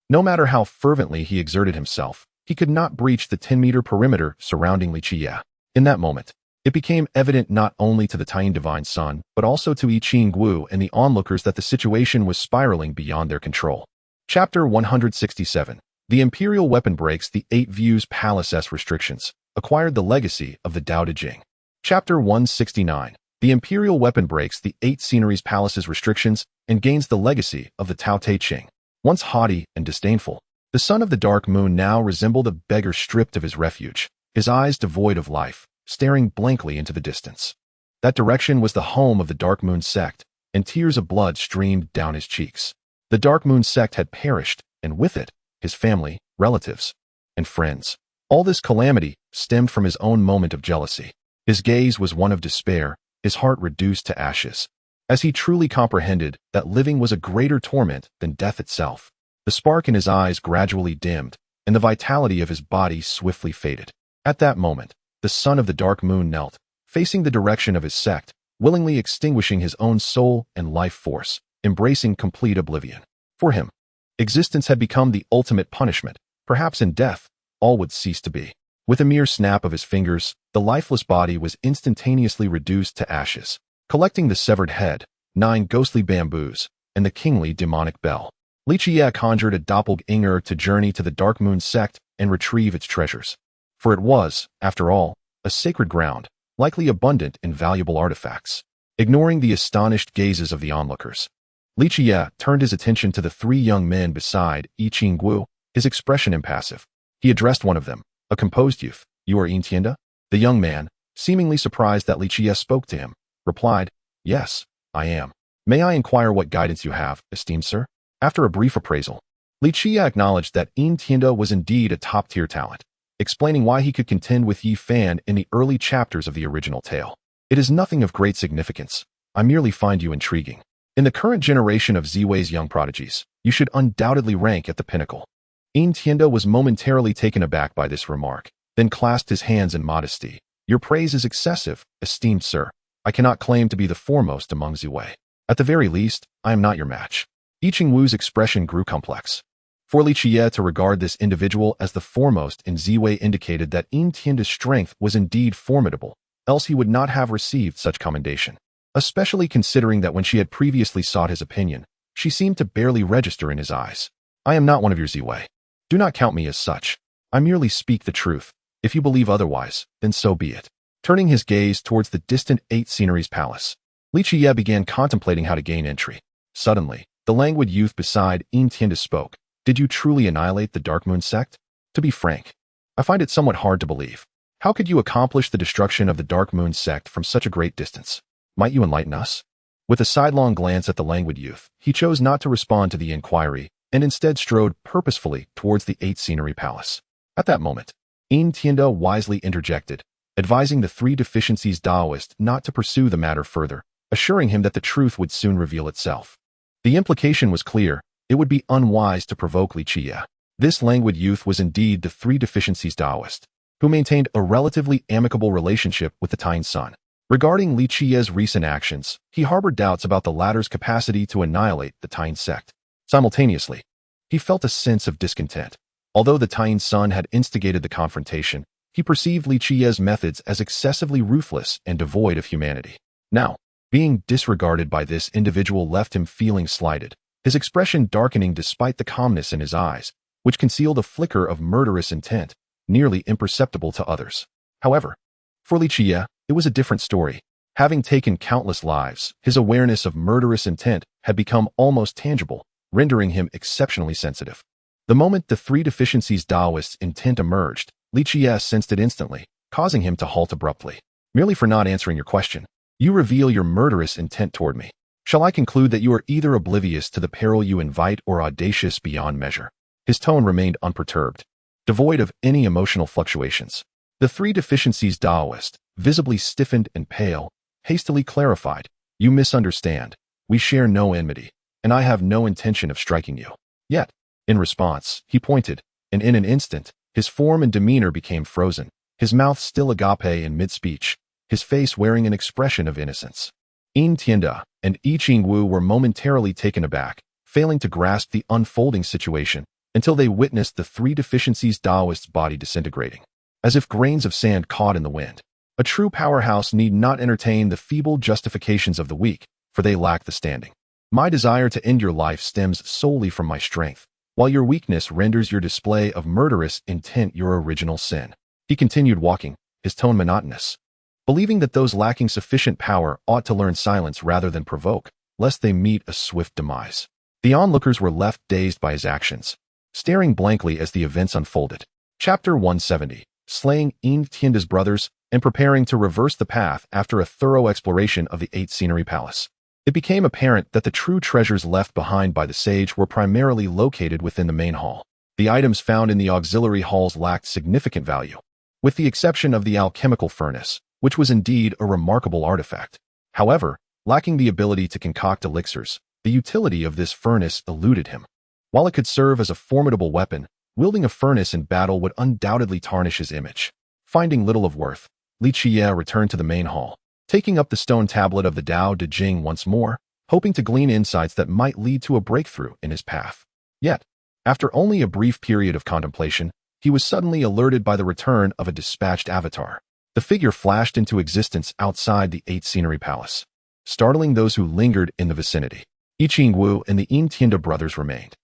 no matter how fervently he exerted himself, he could not breach the 10-meter perimeter surrounding Li Qiyeh. In that moment, it became evident not only to the Taiyin divine son, but also to Yiqing Wu and the onlookers that the situation was spiraling beyond their control. Chapter 167. The Imperial Weapon breaks the 8 Views Palace restrictions, acquired the legacy of the Tao Te Ching. Chapter 169. The Imperial Weapon breaks the 8 Sceneries Palace's restrictions and gains the legacy of the Tao Te Ching. Once haughty and disdainful, the son of the Dark Moon now resembled a beggar stripped of his refuge, his eyes devoid of life, staring blankly into the distance. That direction was the home of the Dark Moon sect, and tears of blood streamed down his cheeks. The Dark Moon sect had perished, and with it, his family, relatives, and friends. All this calamity stemmed from his own moment of jealousy. His gaze was one of despair, his heart reduced to ashes, as he truly comprehended that living was a greater torment than death itself. The spark in his eyes gradually dimmed, and the vitality of his body swiftly faded. At that moment, the son of the Dark Moon knelt, facing the direction of his sect, willingly extinguishing his own soul and life force, embracing complete oblivion. For him, existence had become the ultimate punishment. Perhaps in death, all would cease to be. With a mere snap of his fingers, the lifeless body was instantaneously reduced to ashes. Collecting the severed head, 9 ghostly bamboos, and the kingly demonic bell, Li Qiyeh conjured a doppelganger to journey to the Dark Moon sect and retrieve its treasures. For it was, after all, a sacred ground, likely abundant in valuable artifacts. Ignoring the astonished gazes of the onlookers, Li Qiyeh turned his attention to the 3 young men beside Yiqing Wu, his expression impassive. He addressed one of them, a composed youth. "You are Yin Tianda?" The young man, seemingly surprised that Li Qiyeh spoke to him, replied, "Yes, I am. May I inquire what guidance you have, esteemed sir?" After a brief appraisal, Li Qiyeh acknowledged that Yin Tianda was indeed a top-tier talent, explaining why he could contend with Yi Fan in the early chapters of the original tale. "It is nothing of great significance. I merely find you intriguing. In the current generation of Ziwei's young prodigies, you should undoubtedly rank at the pinnacle." Yin Tianda was momentarily taken aback by this remark, then clasped his hands in modesty. "Your praise is excessive, esteemed sir. I cannot claim to be the foremost among Ziwei. At the very least, I am not your match." Yiqing Wu's expression grew complex. For Li Qiyeh to regard this individual as the foremost in Ziwei indicated that Yin Tianda's strength was indeed formidable, else he would not have received such commendation. Especially considering that when she had previously sought his opinion, she seemed to barely register in his eyes. "I am not one of your Ziwei. Do not count me as such. I merely speak the truth. If you believe otherwise, then so be it." Turning his gaze towards the distant 8 Sceneries Palace, Li Qiyeh began contemplating how to gain entry. Suddenly, the languid youth beside Yin Tianda spoke. "Did you truly annihilate the Dark Moon sect? To be frank, I find it somewhat hard to believe. How could you accomplish the destruction of the Dark Moon sect from such a great distance? Might you enlighten us?" With a sidelong glance at the languid youth, he chose not to respond to the inquiry and instead strode purposefully towards the 8 Scenery Palace. At that moment, Yin Tianda wisely interjected, advising the 3 deficiencies Taoist not to pursue the matter further, assuring him that the truth would soon reveal itself. The implication was clear. It would be unwise to provoke Li Qiyeh. This languid youth was indeed the 3 deficiencies Taoist, who maintained a relatively amicable relationship with the Taiyin son. Regarding Li Qiyeh's recent actions, he harbored doubts about the latter's capacity to annihilate the Tayin sect. Simultaneously, he felt a sense of discontent. Although the Tayin son had instigated the confrontation, he perceived Li Qiyeh's methods as excessively ruthless and devoid of humanity. Now, being disregarded by this individual left him feeling slighted, his expression darkening despite the calmness in his eyes, which concealed a flicker of murderous intent, nearly imperceptible to others. However, for Li Qiyeh, it was a different story. Having taken countless lives, his awareness of murderous intent had become almost tangible, rendering him exceptionally sensitive. The moment the three deficiencies Taoist's intent emerged, Li Qiyeh sensed it instantly, causing him to halt abruptly. Merely for not answering your question, you reveal your murderous intent toward me. Shall I conclude that you are either oblivious to the peril you invite or audacious beyond measure? His tone remained unperturbed, devoid of any emotional fluctuations. The three deficiencies Taoist, visibly stiffened and pale, hastily clarified, "You misunderstand. We share no enmity, and I have no intention of striking you." Yet, in response, he pointed, and in an instant, his form and demeanor became frozen, his mouth still agape in mid-speech, his face wearing an expression of innocence. Yin Tianda and I Ching Wu were momentarily taken aback, failing to grasp the unfolding situation until they witnessed the three deficiencies Taoist's body disintegrating, as if grains of sand caught in the wind. A true powerhouse need not entertain the feeble justifications of the weak, for they lack the standing. My desire to end your life stems solely from my strength, while your weakness renders your display of murderous intent your original sin. He continued walking, his tone monotonous, believing that those lacking sufficient power ought to learn silence rather than provoke, lest they meet a swift demise. The onlookers were left dazed by his actions, staring blankly as the events unfolded. Chapter 170, Slaying Yin Tianda's brothers and preparing to reverse the path after a thorough exploration of the 8 Scenery Palace. It became apparent that the true treasures left behind by the sage were primarily located within the main hall. The items found in the auxiliary halls lacked significant value, with the exception of the alchemical furnace, which was indeed a remarkable artifact. However, lacking the ability to concoct elixirs, the utility of this furnace eluded him. While it could serve as a formidable weapon, wielding a furnace in battle would undoubtedly tarnish his image. Finding little of worth, Li Qiyeh returned to the main hall, taking up the stone tablet of the Tao Te Ching once more, hoping to glean insights that might lead to a breakthrough in his path. Yet, after only a brief period of contemplation, he was suddenly alerted by the return of a dispatched avatar. The figure flashed into existence outside the 8 Scenery Palace, startling those who lingered in the vicinity. I Ching Wu and the Yin Tianda brothers remained,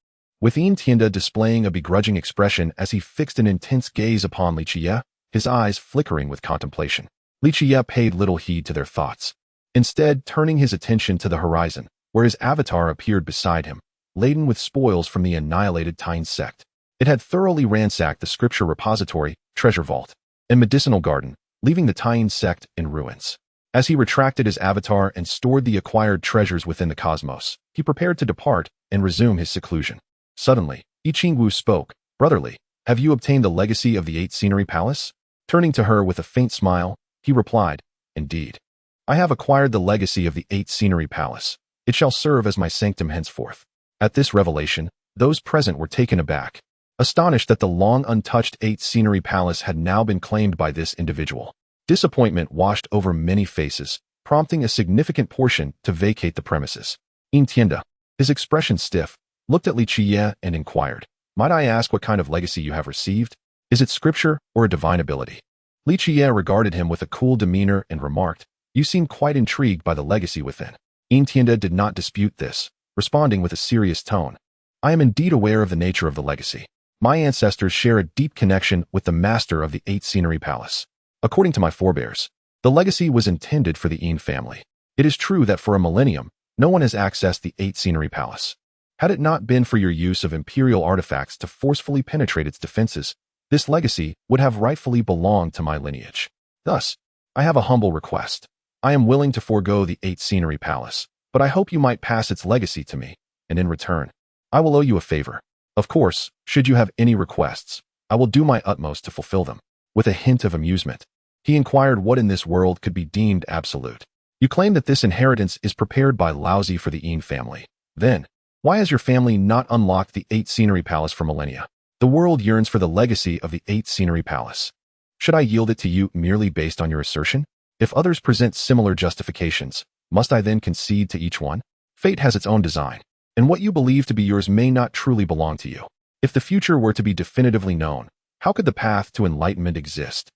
with Yin Tianda displaying a begrudging expression as he fixed an intense gaze upon Li Qiyeh, his eyes flickering with contemplation. Li Qiyeh paid little heed to their thoughts, instead turning his attention to the horizon, where his avatar appeared beside him, laden with spoils from the annihilated Tayin sect. It had thoroughly ransacked the scripture repository, treasure vault, and medicinal garden, leaving the Tayin sect in ruins. As he retracted his avatar and stored the acquired treasures within the cosmos, he prepared to depart and resume his seclusion. Suddenly, I Ching Wu spoke, "Brotherly, have you obtained the legacy of the 8 Scenery Palace?" Turning to her with a faint smile, he replied, "Indeed. I have acquired the legacy of the 8 Scenery Palace. It shall serve as my sanctum henceforth." At this revelation, those present were taken aback, astonished that the long untouched 8 Scenery Palace had now been claimed by this individual. Disappointment washed over many faces, prompting a significant portion to vacate the premises. Yin Tianda, his expression stiff, looked at Li Qiyeh and inquired, "Might I ask what kind of legacy you have received? Is it scripture or a divine ability?" Li Qiyeh regarded him with a cool demeanor and remarked, "You seem quite intrigued by the legacy within." Yin Tianda did not dispute this, responding with a serious tone, "I am indeed aware of the nature of the legacy. My ancestors share a deep connection with the master of the 8 Scenery Palace. According to my forebears, the legacy was intended for the Yin family. It is true that for a millennium, no one has accessed the 8 Scenery Palace. Had it not been for your use of imperial artifacts to forcefully penetrate its defenses, this legacy would have rightfully belonged to my lineage. Thus, I have a humble request. I am willing to forego the 8 Scenery Palace, but I hope you might pass its legacy to me, and in return, I will owe you a favor. Of course, should you have any requests, I will do my utmost to fulfill them." With a hint of amusement, he inquired what in this world could be deemed absolute. "You claim that this inheritance is prepared by Laozi for the Yin family. Then, why has your family not unlocked the 8 Scenery Palace for millennia? The world yearns for the legacy of the 8 Scenery Palace. Should I yield it to you merely based on your assertion?" If others present similar justifications, must I then concede to each one? Fate has its own design, and what you believe to be yours may not truly belong to you. If the future were to be definitively known, how could the path to enlightenment exist?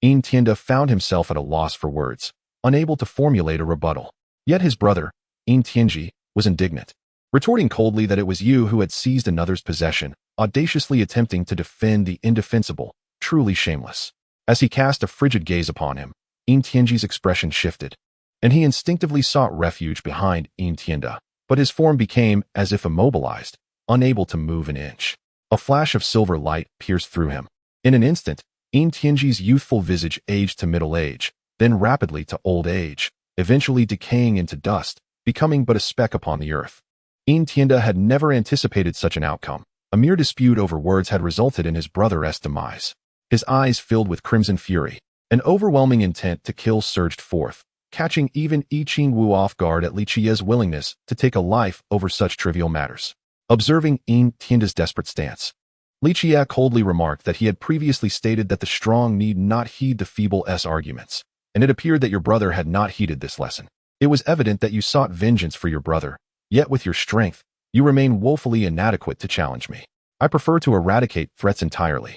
Tiende found himself at a loss for words, unable to formulate a rebuttal. Yet his brother, Tianji, was indignant, retorting coldly that it was you who had seized another's possession, audaciously attempting to defend the indefensible, truly shameless. As he cast a frigid gaze upon him, Tianji's expression shifted, and he instinctively sought refuge behind Tiende, but his form became as if immobilized, unable to move an inch. A flash of silver light pierced through him. In an instant, Tianji's youthful visage aged to middle age, then rapidly to old age, eventually decaying into dust, becoming but a speck upon the earth. Tiende had never anticipated such an outcome. A mere dispute over words had resulted in his brother's demise. His eyes filled with crimson fury. An overwhelming intent to kill surged forth, catching even I Ching-Wu off guard at Li Qiyeh's willingness to take a life over such trivial matters. Observing Tiende's desperate stance, Li Qiyeh coldly remarked that he had previously stated that the strong need not heed the feeble's arguments, and it appeared that your brother had not heeded this lesson. It was evident that you sought vengeance for your brother, yet with your strength, you remain woefully inadequate to challenge me. I prefer to eradicate threats entirely.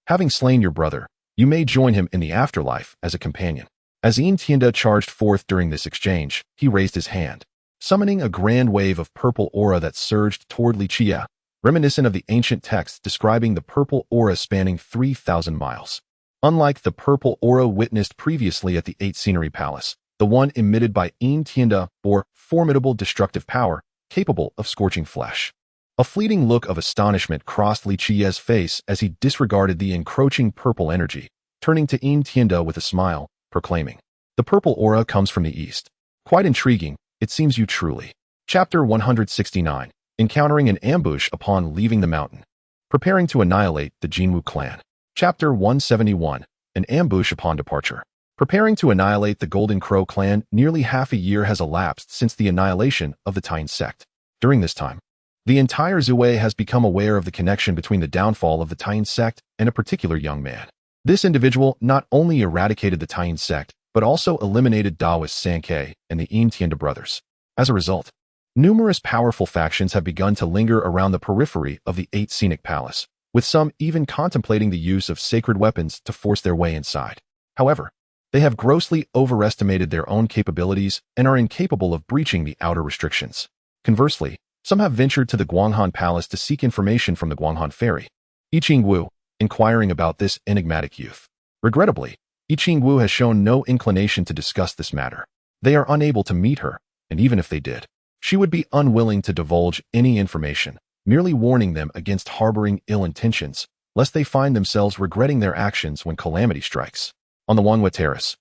Having slain your brother, you may join him in the afterlife as a companion. As Tiende charged forth during this exchange, he raised his hand, summoning a grand wave of purple aura that surged toward Li Qiyeh, reminiscent of the ancient texts describing the purple aura spanning 3,000 miles. Unlike the purple aura witnessed previously at the Eight Scenery Palace, the one emitted by Tiende bore formidable destructive power, capable of scorching flesh. A fleeting look of astonishment crossed Li Qiyeh's face as he disregarded the encroaching purple energy, turning to Tiende with a smile, proclaiming, "The purple aura comes from the east. Quite intriguing, it seems you truly." Chapter 169. Encountering an ambush upon leaving the mountain. Preparing to annihilate the Jinwu clan. Chapter 171. An ambush upon departure. Preparing to annihilate the Golden Crow clan. Nearly half a year has elapsed since the annihilation of the Tai sect. During this time, the entire Zhuwei has become aware of the connection between the downfall of the Tai sect and a particular young man. This individual not only eradicated the Tai sect, but also eliminated Daoist Sankei and the Tiende brothers. As a result, numerous powerful factions have begun to linger around the periphery of the Eight Scenic Palace, with some even contemplating the use of sacred weapons to force their way inside. However, they have grossly overestimated their own capabilities and are incapable of breaching the outer restrictions. Conversely, some have ventured to the Guanghan Palace to seek information from the Guanghan Ferry, I Ching-Wu, inquiring about this enigmatic youth. Regrettably, I Ching-Wu has shown no inclination to discuss this matter. They are unable to meet her, and even if they did, she would be unwilling to divulge any information, merely warning them against harboring ill intentions, lest they find themselves regretting their actions when calamity strikes. On the Wanghua Terrace,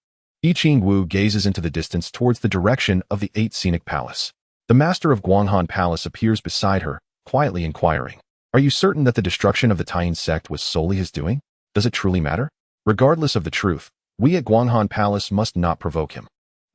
I Ching-Wu gazes into the distance towards the direction of the Eight Scenic Palace. The master of Guanghan Palace appears beside her, quietly inquiring, "Are you certain that the destruction of the Tai sect was solely his doing? Does it truly matter? Regardless of the truth, we at Guanghan Palace must not provoke him.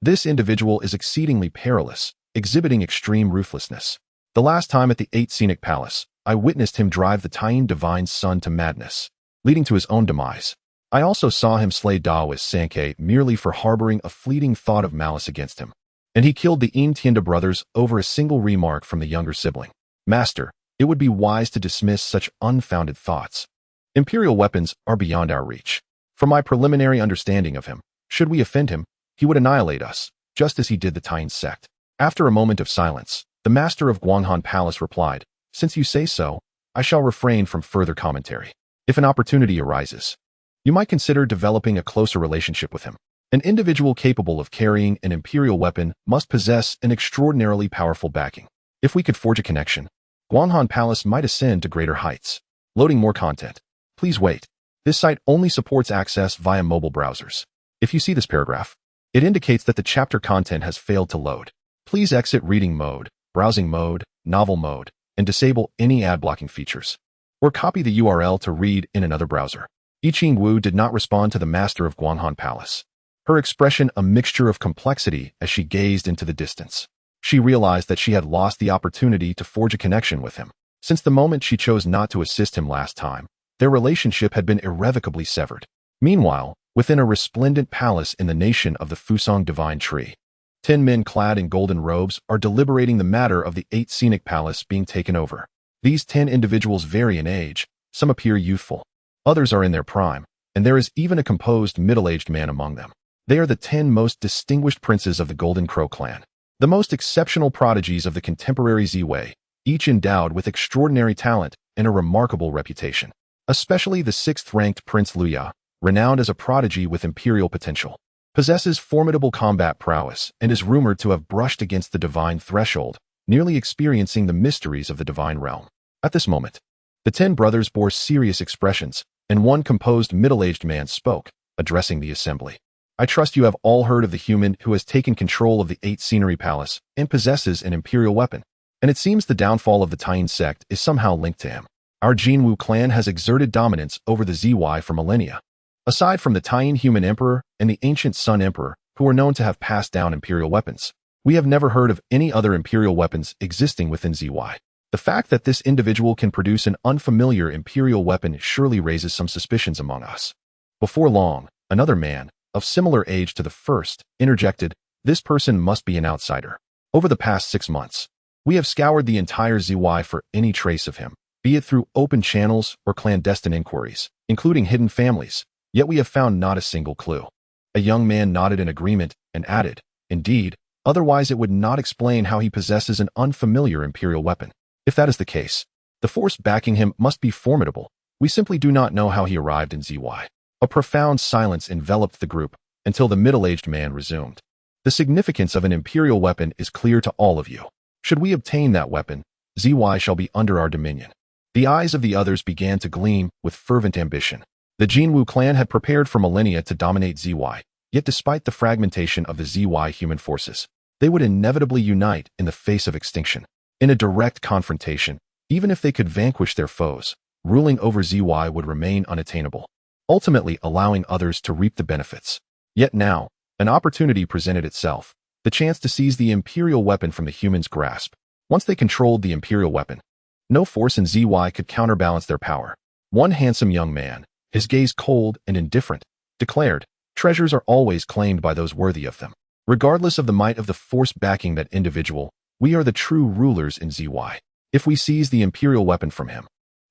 This individual is exceedingly perilous, exhibiting extreme ruthlessness. The last time at the Eight Scenic Palace, I witnessed him drive the Taiyin Divine's son to madness, leading to his own demise. I also saw him slay Daoist Sankei merely for harboring a fleeting thought of malice against him. And he killed the Tiende brothers over a single remark from the younger sibling. Master, it would be wise to dismiss such unfounded thoughts. Imperial weapons are beyond our reach. From my preliminary understanding of him, should we offend him, he would annihilate us, just as he did the Tai sect." After a moment of silence, the master of Guanghan Palace replied, "Since you say so, I shall refrain from further commentary. If an opportunity arises, you might consider developing a closer relationship with him. An individual capable of carrying an imperial weapon must possess an extraordinarily powerful backing. If we could forge a connection, Guanghan Palace might ascend to greater heights." Loading more content. Please wait. This site only supports access via mobile browsers. If you see this paragraph, it indicates that the chapter content has failed to load. Please exit reading mode, browsing mode, novel mode, and disable any ad blocking features. Or copy the URL to read in another browser. I Ching-Wu did not respond to the master of Guanghan Palace, her expression a mixture of complexity as she gazed into the distance. She realized that she had lost the opportunity to forge a connection with him. Since the moment she chose not to assist him last time, their relationship had been irrevocably severed. Meanwhile, within a resplendent palace in the nation of the Fusang Divine Tree. 10 men clad in golden robes are deliberating the matter of the 8 scenic palace being taken over. These 10 individuals vary in age. Some appear youthful, others are in their prime, and there is even a composed middle-aged man among them. They are the 10 most distinguished princes of the Golden Crow clan, the most exceptional prodigies of the contemporary Ziwei, each endowed with extraordinary talent and a remarkable reputation. Especially the 6th-ranked Prince Li Qiyeh, renowned as a prodigy with imperial potential, possesses formidable combat prowess and is rumored to have brushed against the divine threshold, nearly experiencing the mysteries of the divine realm. At this moment, the 10 brothers bore serious expressions, and one composed middle-aged man spoke, addressing the assembly. I trust you have all heard of the human who has taken control of the 8 scenery palace and possesses an imperial weapon, and it seems the downfall of the Taiyin sect is somehow linked to him. Our Jinwu clan has exerted dominance over the Ziwei for millennia. Aside from the Taiyin human emperor and the ancient Sun Emperor, who are known to have passed down imperial weapons, we have never heard of any other imperial weapons existing within Ziwei. The fact that this individual can produce an unfamiliar imperial weapon surely raises some suspicions among us. Before long, another man, of similar age to the first, interjected, "This person must be an outsider. Over the past 6 months, we have scoured the entire Ziwei for any trace of him, be it through open channels or clandestine inquiries, including hidden families, yet we have found not a single clue." A young man nodded in agreement and added, "Indeed, otherwise it would not explain how he possesses an unfamiliar imperial weapon. If that is the case, the force backing him must be formidable. We simply do not know how he arrived in Ziwei." A profound silence enveloped the group until the middle-aged man resumed. "The significance of an imperial weapon is clear to all of you. Should we obtain that weapon, Ziwei shall be under our dominion." The eyes of the others began to gleam with fervent ambition. The Jinwu clan had prepared for millennia to dominate Ziwei, yet despite the fragmentation of the Ziwei human forces, they would inevitably unite in the face of extinction. In a direct confrontation, even if they could vanquish their foes, ruling over Ziwei would remain unattainable, ultimately allowing others to reap the benefits. Yet now, an opportunity presented itself, the chance to seize the imperial weapon from the humans' grasp. Once they controlled the imperial weapon, no force in Ziwei could counterbalance their power. One handsome young man, his gaze cold and indifferent, declared, "Treasures are always claimed by those worthy of them. Regardless of the might of the force backing that individual, we are the true rulers in Ziwei. If we seize the imperial weapon from him,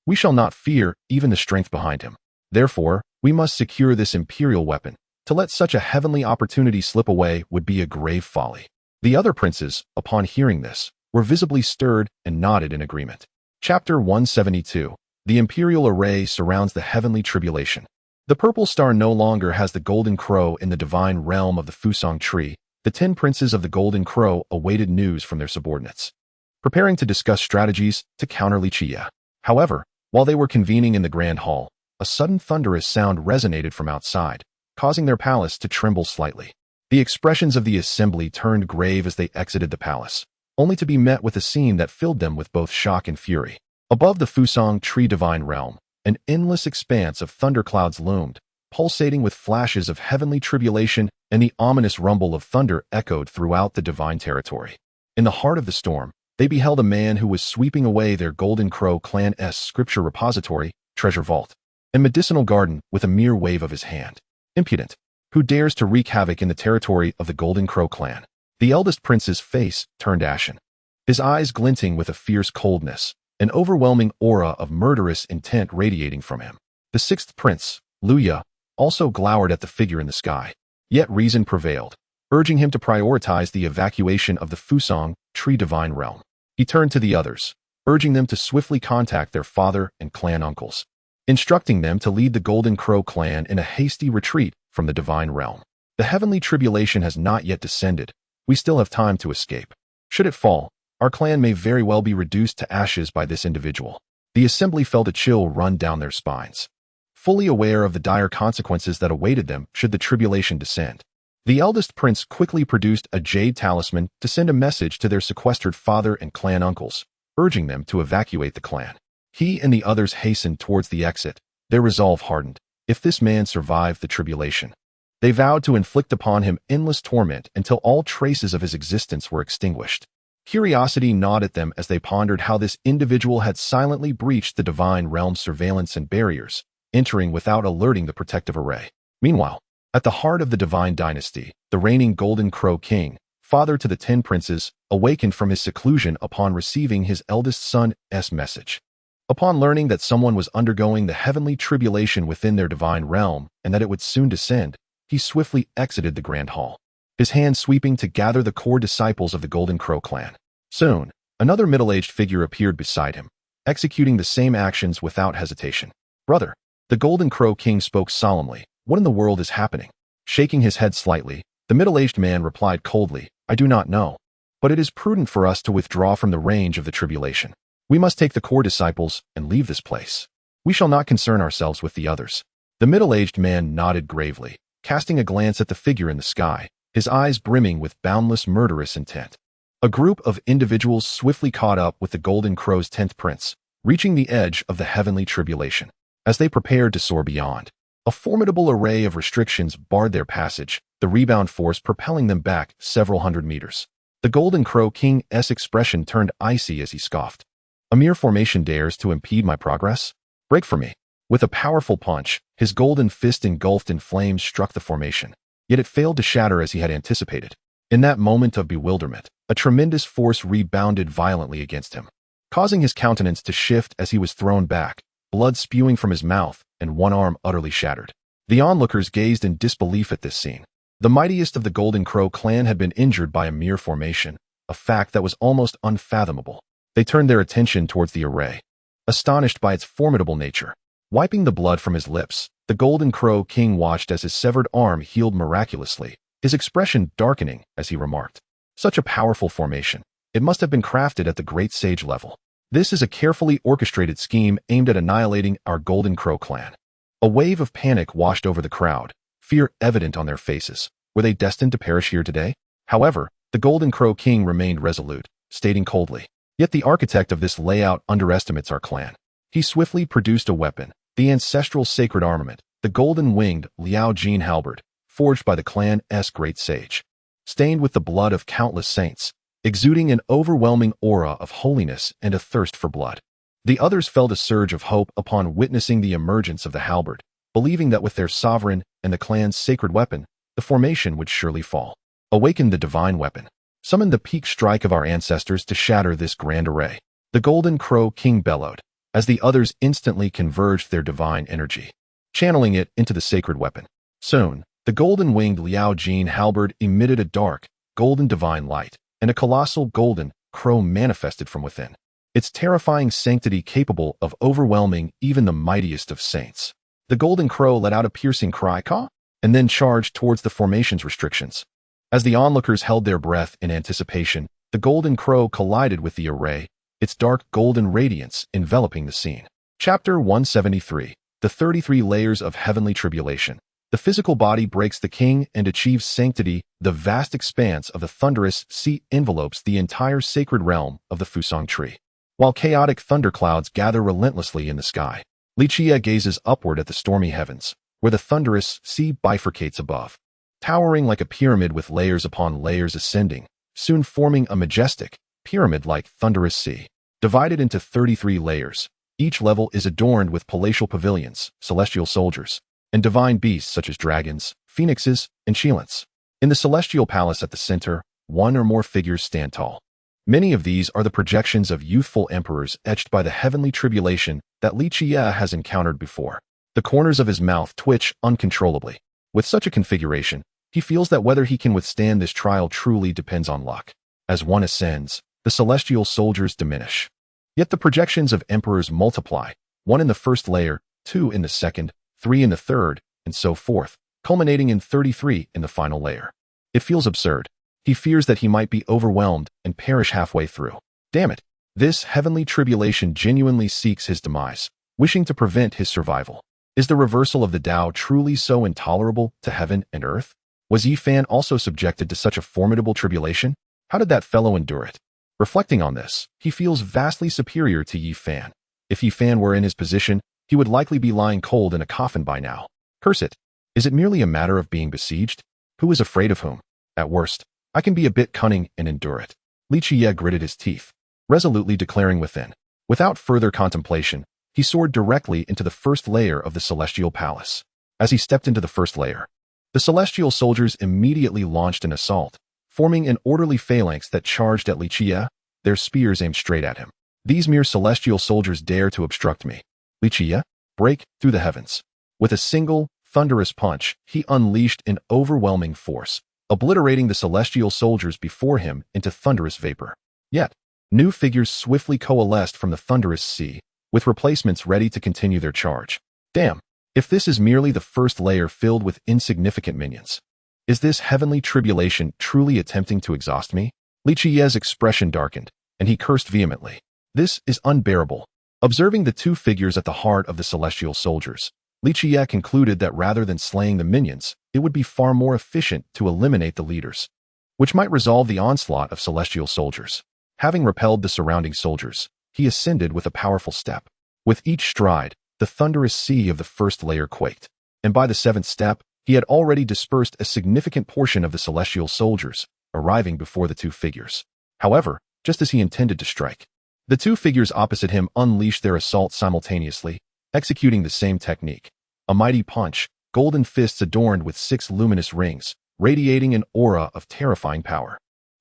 we shall not fear even the strength behind him. Therefore, we must secure this imperial weapon. To let such a heavenly opportunity slip away would be a grave folly." The other princes, upon hearing this, were visibly stirred and nodded in agreement. Chapter 172. The imperial array surrounds the heavenly tribulation. The purple star no longer has the golden crow in the divine realm of the Fusang tree. The 10 princes of the Golden Crow awaited news from their subordinates, preparing to discuss strategies to counter Li Qiyeh. However, while they were convening in the grand hall, a sudden thunderous sound resonated from outside, causing their palace to tremble slightly. The expressions of the assembly turned grave as they exited the palace, only to be met with a scene that filled them with both shock and fury. Above the Fusang tree divine realm, an endless expanse of thunderclouds loomed, pulsating with flashes of heavenly tribulation, and the ominous rumble of thunder echoed throughout the divine territory. In the heart of the storm, they beheld a man who was sweeping away their Golden Crow clan's scripture repository, treasure vault, and medicinal garden with a mere wave of his hand. Impudent! Who dares to wreak havoc in the territory of the Golden Crow clan? The eldest prince's face turned ashen, his eyes glinting with a fierce coldness, an overwhelming aura of murderous intent radiating from him. The 6th prince, Li Qiyeh, also glowered at the figure in the sky. Yet reason prevailed, urging him to prioritize the evacuation of the Fusang tree divine realm. He turned to the others, urging them to swiftly contact their father and clan uncles, instructing them to lead the Golden Crow clan in a hasty retreat from the divine realm. The heavenly tribulation has not yet descended. We still have time to escape. Should it fall, our clan may very well be reduced to ashes by this individual. The assembly felt a chill run down their spines, fully aware of the dire consequences that awaited them should the tribulation descend. The eldest prince quickly produced a jade talisman to send a message to their sequestered father and clan uncles, urging them to evacuate the clan. He and the others hastened towards the exit, their resolve hardened. If this man survived the tribulation, they vowed to inflict upon him endless torment until all traces of his existence were extinguished. Curiosity gnawed at them as they pondered how this individual had silently breached the divine realm's surveillance and barriers, entering without alerting the protective array. Meanwhile, At the heart of the divine dynasty, the reigning Golden Crow King, father to the 10 princes, awakened from his seclusion upon receiving his eldest son's message. Upon learning that someone was undergoing the heavenly tribulation within their divine realm and that it would soon descend, he swiftly exited the grand hall, his hand sweeping to gather the core disciples of the Golden Crow clan. Soon, another middle-aged figure appeared beside him, executing the same actions without hesitation. "Brother," the Golden Crow King spoke solemnly, "what in the world is happening?" Shaking his head slightly, the middle-aged man replied coldly, "I do not know. But it is prudent for us to withdraw from the range of the tribulation. We must take the core disciples and leave this place. We shall not concern ourselves with the others." The middle-aged man nodded gravely, casting a glance at the figure in the sky, his eyes brimming with boundless murderous intent. A group of individuals swiftly caught up with the Golden Crow's 10th prince, reaching the edge of the heavenly tribulation. As they prepared to soar beyond, a formidable array of restrictions barred their passage, the rebound force propelling them back several hundred meters. The Golden Crow King's expression turned icy as he scoffed. "A mere formation dares to impede my progress? Break for me." With a powerful punch, his golden fist engulfed in flames struck the formation, yet it failed to shatter as he had anticipated. In that moment of bewilderment, a tremendous force rebounded violently against him, causing his countenance to shift as he was thrown back, blood spewing from his mouth and one arm utterly shattered. The onlookers gazed in disbelief at this scene. The mightiest of the Golden Crow clan had been injured by a mere formation, a fact that was almost unfathomable. They turned their attention towards the array, astonished by its formidable nature. Wiping the blood from his lips, the Golden Crow King watched as his severed arm healed miraculously, his expression darkening as he remarked, "Such a powerful formation. It must have been crafted at the great sage level. This is a carefully orchestrated scheme aimed at annihilating our Golden Crow clan." A wave of panic washed over the crowd, fear evident on their faces. Were they destined to perish here today? However, the Golden Crow King remained resolute, stating coldly, "Yet the architect of this layout underestimates our clan." He swiftly produced a weapon, the ancestral sacred armament, the golden-winged Li Qiyeh halberd, forged by the clan's great sage. Stained with the blood of countless saints, exuding an overwhelming aura of holiness and a thirst for blood. The others felt a surge of hope upon witnessing the emergence of the halberd, believing that with their sovereign and the clan's sacred weapon, the formation would surely fall. Awaken the divine weapon. Summon the peak strike of our ancestors to shatter this grand array. The Golden Crow King bellowed, as the others instantly converged their divine energy, channeling it into the sacred weapon. Soon, the golden-winged Li Qiyeh halberd emitted a dark, golden divine light, and a colossal golden crow manifested from within, its terrifying sanctity capable of overwhelming even the mightiest of saints. The Golden Crow let out a piercing cry, "Caw!" and then charged towards the formation's restrictions. As the onlookers held their breath in anticipation, the Golden Crow collided with the array, its dark golden radiance enveloping the scene. Chapter 173. The 33 Layers of Heavenly Tribulation. The physical body breaks the king and achieves sanctity. The vast expanse of the thunderous sea envelopes the entire sacred realm of the Fusang tree, while chaotic thunderclouds gather relentlessly in the sky. Li Qiyeh gazes upward at the stormy heavens, where the thunderous sea bifurcates above, towering like a pyramid with layers upon layers ascending, soon forming a majestic, pyramid-like thunderous sea. Divided into 33 layers, each level is adorned with palatial pavilions, celestial soldiers, and divine beasts such as dragons, phoenixes, and Shilants. In the celestial palace at the center, one or more figures stand tall. Many of these are the projections of youthful emperors etched by the heavenly tribulation that Li Qiyeh has encountered before. The corners of his mouth twitch uncontrollably. With such a configuration, he feels that whether he can withstand this trial truly depends on luck. As one ascends, the celestial soldiers diminish. Yet the projections of emperors multiply, one in the first layer, two in the second, three in the third, and so forth, culminating in 33 in the final layer. It feels absurd. He fears that he might be overwhelmed and perish halfway through. Damn it! This heavenly tribulation genuinely seeks his demise, wishing to prevent his survival. Is the reversal of the Tao truly so intolerable to heaven and earth? Was Yi Fan also subjected to such a formidable tribulation? How did that fellow endure it? Reflecting on this, he feels vastly superior to Yi Fan. If Yi Fan were in his position, he would likely be lying cold in a coffin by now. Curse it! Is it merely a matter of being besieged? Who is afraid of whom? At worst, I can be a bit cunning and endure it. Li Qiyeh gritted his teeth, resolutely declaring within. Without further contemplation, he soared directly into the first layer of the celestial palace. As he stepped into the first layer, The celestial soldiers immediately launched an assault, forming an orderly phalanx that charged at Li Qiyeh, their spears aimed straight at him. These mere celestial soldiers dare to obstruct me. Li Qiyeh, break through the heavens. With a single, thunderous punch, he unleashed an overwhelming force, obliterating the celestial soldiers before him into thunderous vapor. Yet, new figures swiftly coalesced from the thunderous sea, with replacements ready to continue their charge. Damn, if this is merely the first layer filled with insignificant minions. Is this heavenly tribulation truly attempting to exhaust me? Li Qiyeh's expression darkened, and he cursed vehemently. This is unbearable. Observing the two figures at the heart of the celestial soldiers, Li Qiyeh concluded that rather than slaying the minions, it would be far more efficient to eliminate the leaders, which might resolve the onslaught of celestial soldiers. Having repelled the surrounding soldiers, he ascended with a powerful step. With each stride, the thunderous sea of the first layer quaked, and by the seventh step, he had already dispersed a significant portion of the celestial soldiers, arriving before the two figures. However, just as he intended to strike, the two figures opposite him unleashed their assault simultaneously, executing the same technique. A mighty punch, golden fists adorned with 6 luminous rings, radiating an aura of terrifying power.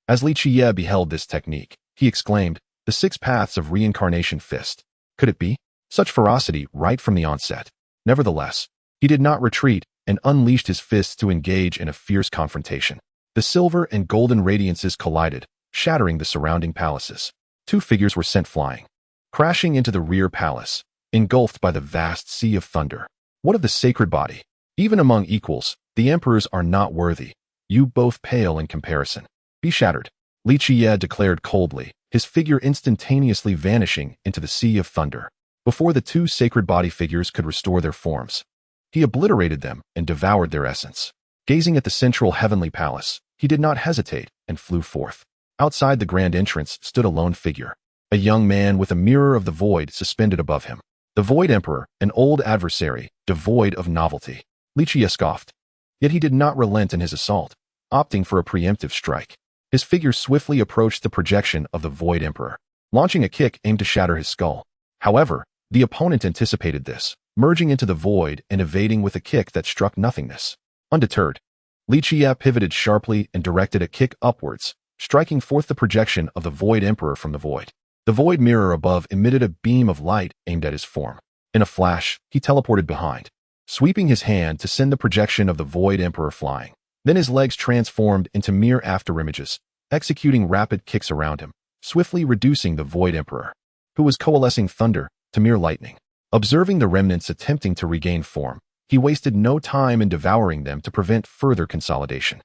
As Li Qiyeh beheld this technique, he exclaimed, "The 6 paths of reincarnation fist. Could it be?" Such ferocity right from the onset. Nevertheless, he did not retreat and unleashed his fists to engage in a fierce confrontation. The silver and golden radiances collided, shattering the surrounding palaces. 2 figures were sent flying, crashing into the rear palace, engulfed by the vast sea of thunder. What of the sacred body? Even among equals, the emperors are not worthy. You both pale in comparison. Be shattered, Li Qiyeh declared coldly, his figure instantaneously vanishing into the sea of thunder. Before the 2 sacred body figures could restore their forms, he obliterated them and devoured their essence. Gazing at the central heavenly palace, he did not hesitate and flew forth. Outside the grand entrance stood a lone figure, a young man with a mirror of the void suspended above him. The Void Emperor, an old adversary, devoid of novelty. Li Qiyeh scoffed. Yet he did not relent in his assault, opting for a preemptive strike. His figure swiftly approached the projection of the Void Emperor, launching a kick aimed to shatter his skull. However, the opponent anticipated this, merging into the void and evading with a kick that struck nothingness. Undeterred, Li Qiyeh pivoted sharply and directed a kick upwards, striking forth the projection of the Void Emperor from the void. The void mirror above emitted a beam of light aimed at his form. In a flash, he teleported behind, sweeping his hand to send the projection of the Void Emperor flying. Then his legs transformed into mere afterimages, executing rapid kicks around him, swiftly reducing the Void Emperor, who was coalescing thunder, to mere lightning. Observing the remnants attempting to regain form, he wasted no time in devouring them to prevent further consolidation.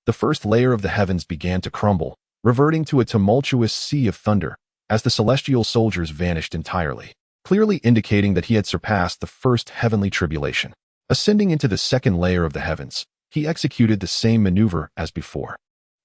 The first layer of the heavens began to crumble, reverting to a tumultuous sea of thunder, as the celestial soldiers vanished entirely, clearly indicating that he had surpassed the first heavenly tribulation. Ascending into the second layer of the heavens, he executed the same maneuver as before.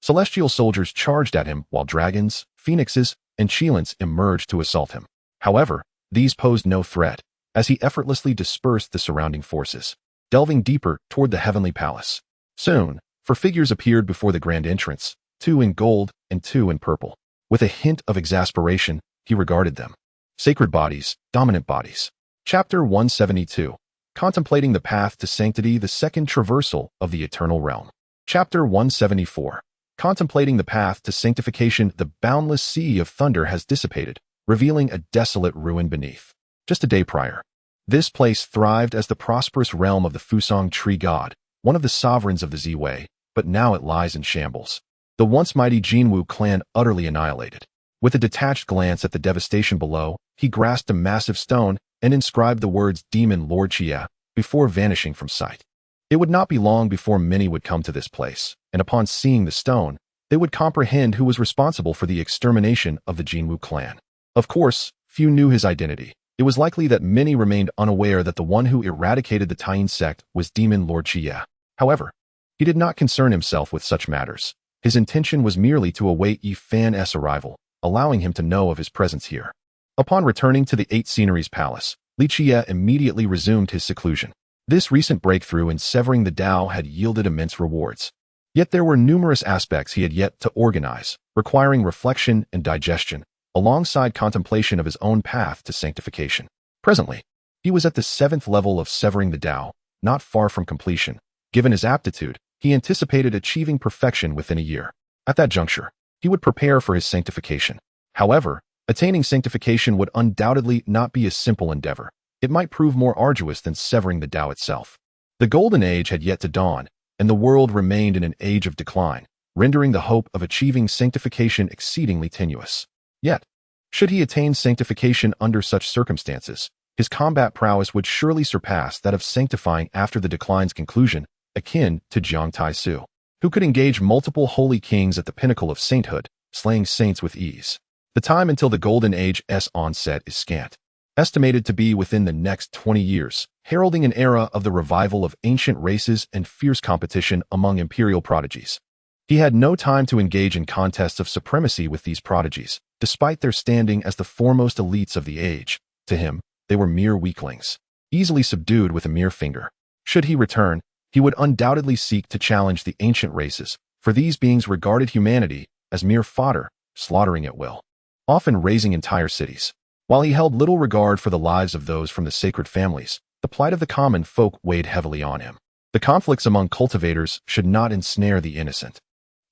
Celestial soldiers charged at him while dragons, phoenixes, and Cheilants emerged to assault him. However, these posed no threat, as he effortlessly dispersed the surrounding forces, delving deeper toward the heavenly palace. Soon, 4 figures appeared before the grand entrance, 2 in gold and 2 in purple. With a hint of exasperation, he regarded them. Sacred bodies, dominant bodies. Chapter 172. Contemplating the Path to Sanctity, the Second Traversal of the Eternal Realm. Chapter 174. Contemplating the Path to Sanctification, the boundless sea of thunder has dissipated, revealing a desolate ruin beneath. Just a day prior, this place thrived as the prosperous realm of the Fusang Tree God, one of the sovereigns of the Ziwei, but now it lies in shambles. The once mighty Jinwu clan utterly annihilated. With a detached glance at the devastation below, he grasped a massive stone and inscribed the words Demon Lord Qiyeh before vanishing from sight. It would not be long before many would come to this place, and upon seeing the stone, they would comprehend who was responsible for the extermination of the Jinwu clan. Of course, few knew his identity. It was likely that many remained unaware that the one who eradicated the Taiyin sect was Demon Lord Qiyeh. However, he did not concern himself with such matters. His intention was merely to await Yi Fan's arrival, allowing him to know of his presence here. Upon returning to the 8 Sceneries Palace, Li Qiyeh immediately resumed his seclusion. This recent breakthrough in severing the Tao had yielded immense rewards. Yet there were numerous aspects he had yet to organize, requiring reflection and digestion, alongside contemplation of his own path to sanctification. Presently, he was at the 7th level of severing the Tao, not far from completion, Given his aptitude, he anticipated achieving perfection within a year. At that juncture, he would prepare for his sanctification. However, attaining sanctification would undoubtedly not be a simple endeavor. It might prove more arduous than severing the Tao itself. The Golden Age had yet to dawn, and the world remained in an age of decline, rendering the hope of achieving sanctification exceedingly tenuous. Yet, should he attain sanctification under such circumstances, his combat prowess would surely surpass that of sanctifying after the decline's conclusion, akin to Jiang Tai-su, who could engage multiple holy kings at the pinnacle of sainthood, slaying saints with ease. The time until the Golden Age's onset is scant, estimated to be within the next 20 years, heralding an era of the revival of ancient races and fierce competition among imperial prodigies. He had no time to engage in contests of supremacy with these prodigies, despite their standing as the foremost elites of the age. To him, they were mere weaklings, easily subdued with a mere finger. Should he return, he would undoubtedly seek to challenge the ancient races, for these beings regarded humanity as mere fodder, slaughtering at will, often razing entire cities. While he held little regard for the lives of those from the sacred families, the plight of the common folk weighed heavily on him. The conflicts among cultivators should not ensnare the innocent.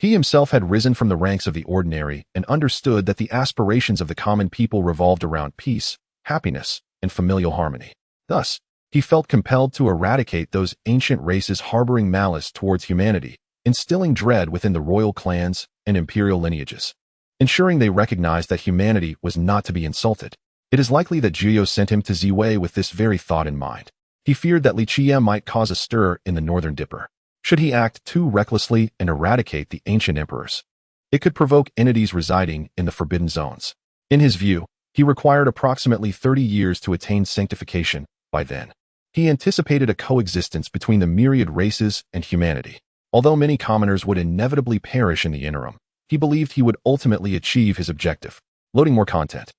He himself had risen from the ranks of the ordinary and understood that the aspirations of the common people revolved around peace, happiness, and familial harmony. Thus, he felt compelled to eradicate those ancient races harboring malice towards humanity, instilling dread within the royal clans and imperial lineages, ensuring they recognized that humanity was not to be insulted. It is likely that Jiyo sent him to Ziwei with this very thought in mind. He feared that Li Qiyeh might cause a stir in the Northern Dipper. Should he act too recklessly and eradicate the ancient emperors, it could provoke entities residing in the forbidden zones. In his view, he required approximately 30 years to attain sanctification. By then, he anticipated a coexistence between the myriad races and humanity. Although many commoners would inevitably perish in the interim, he believed he would ultimately achieve his objective. Loading more content.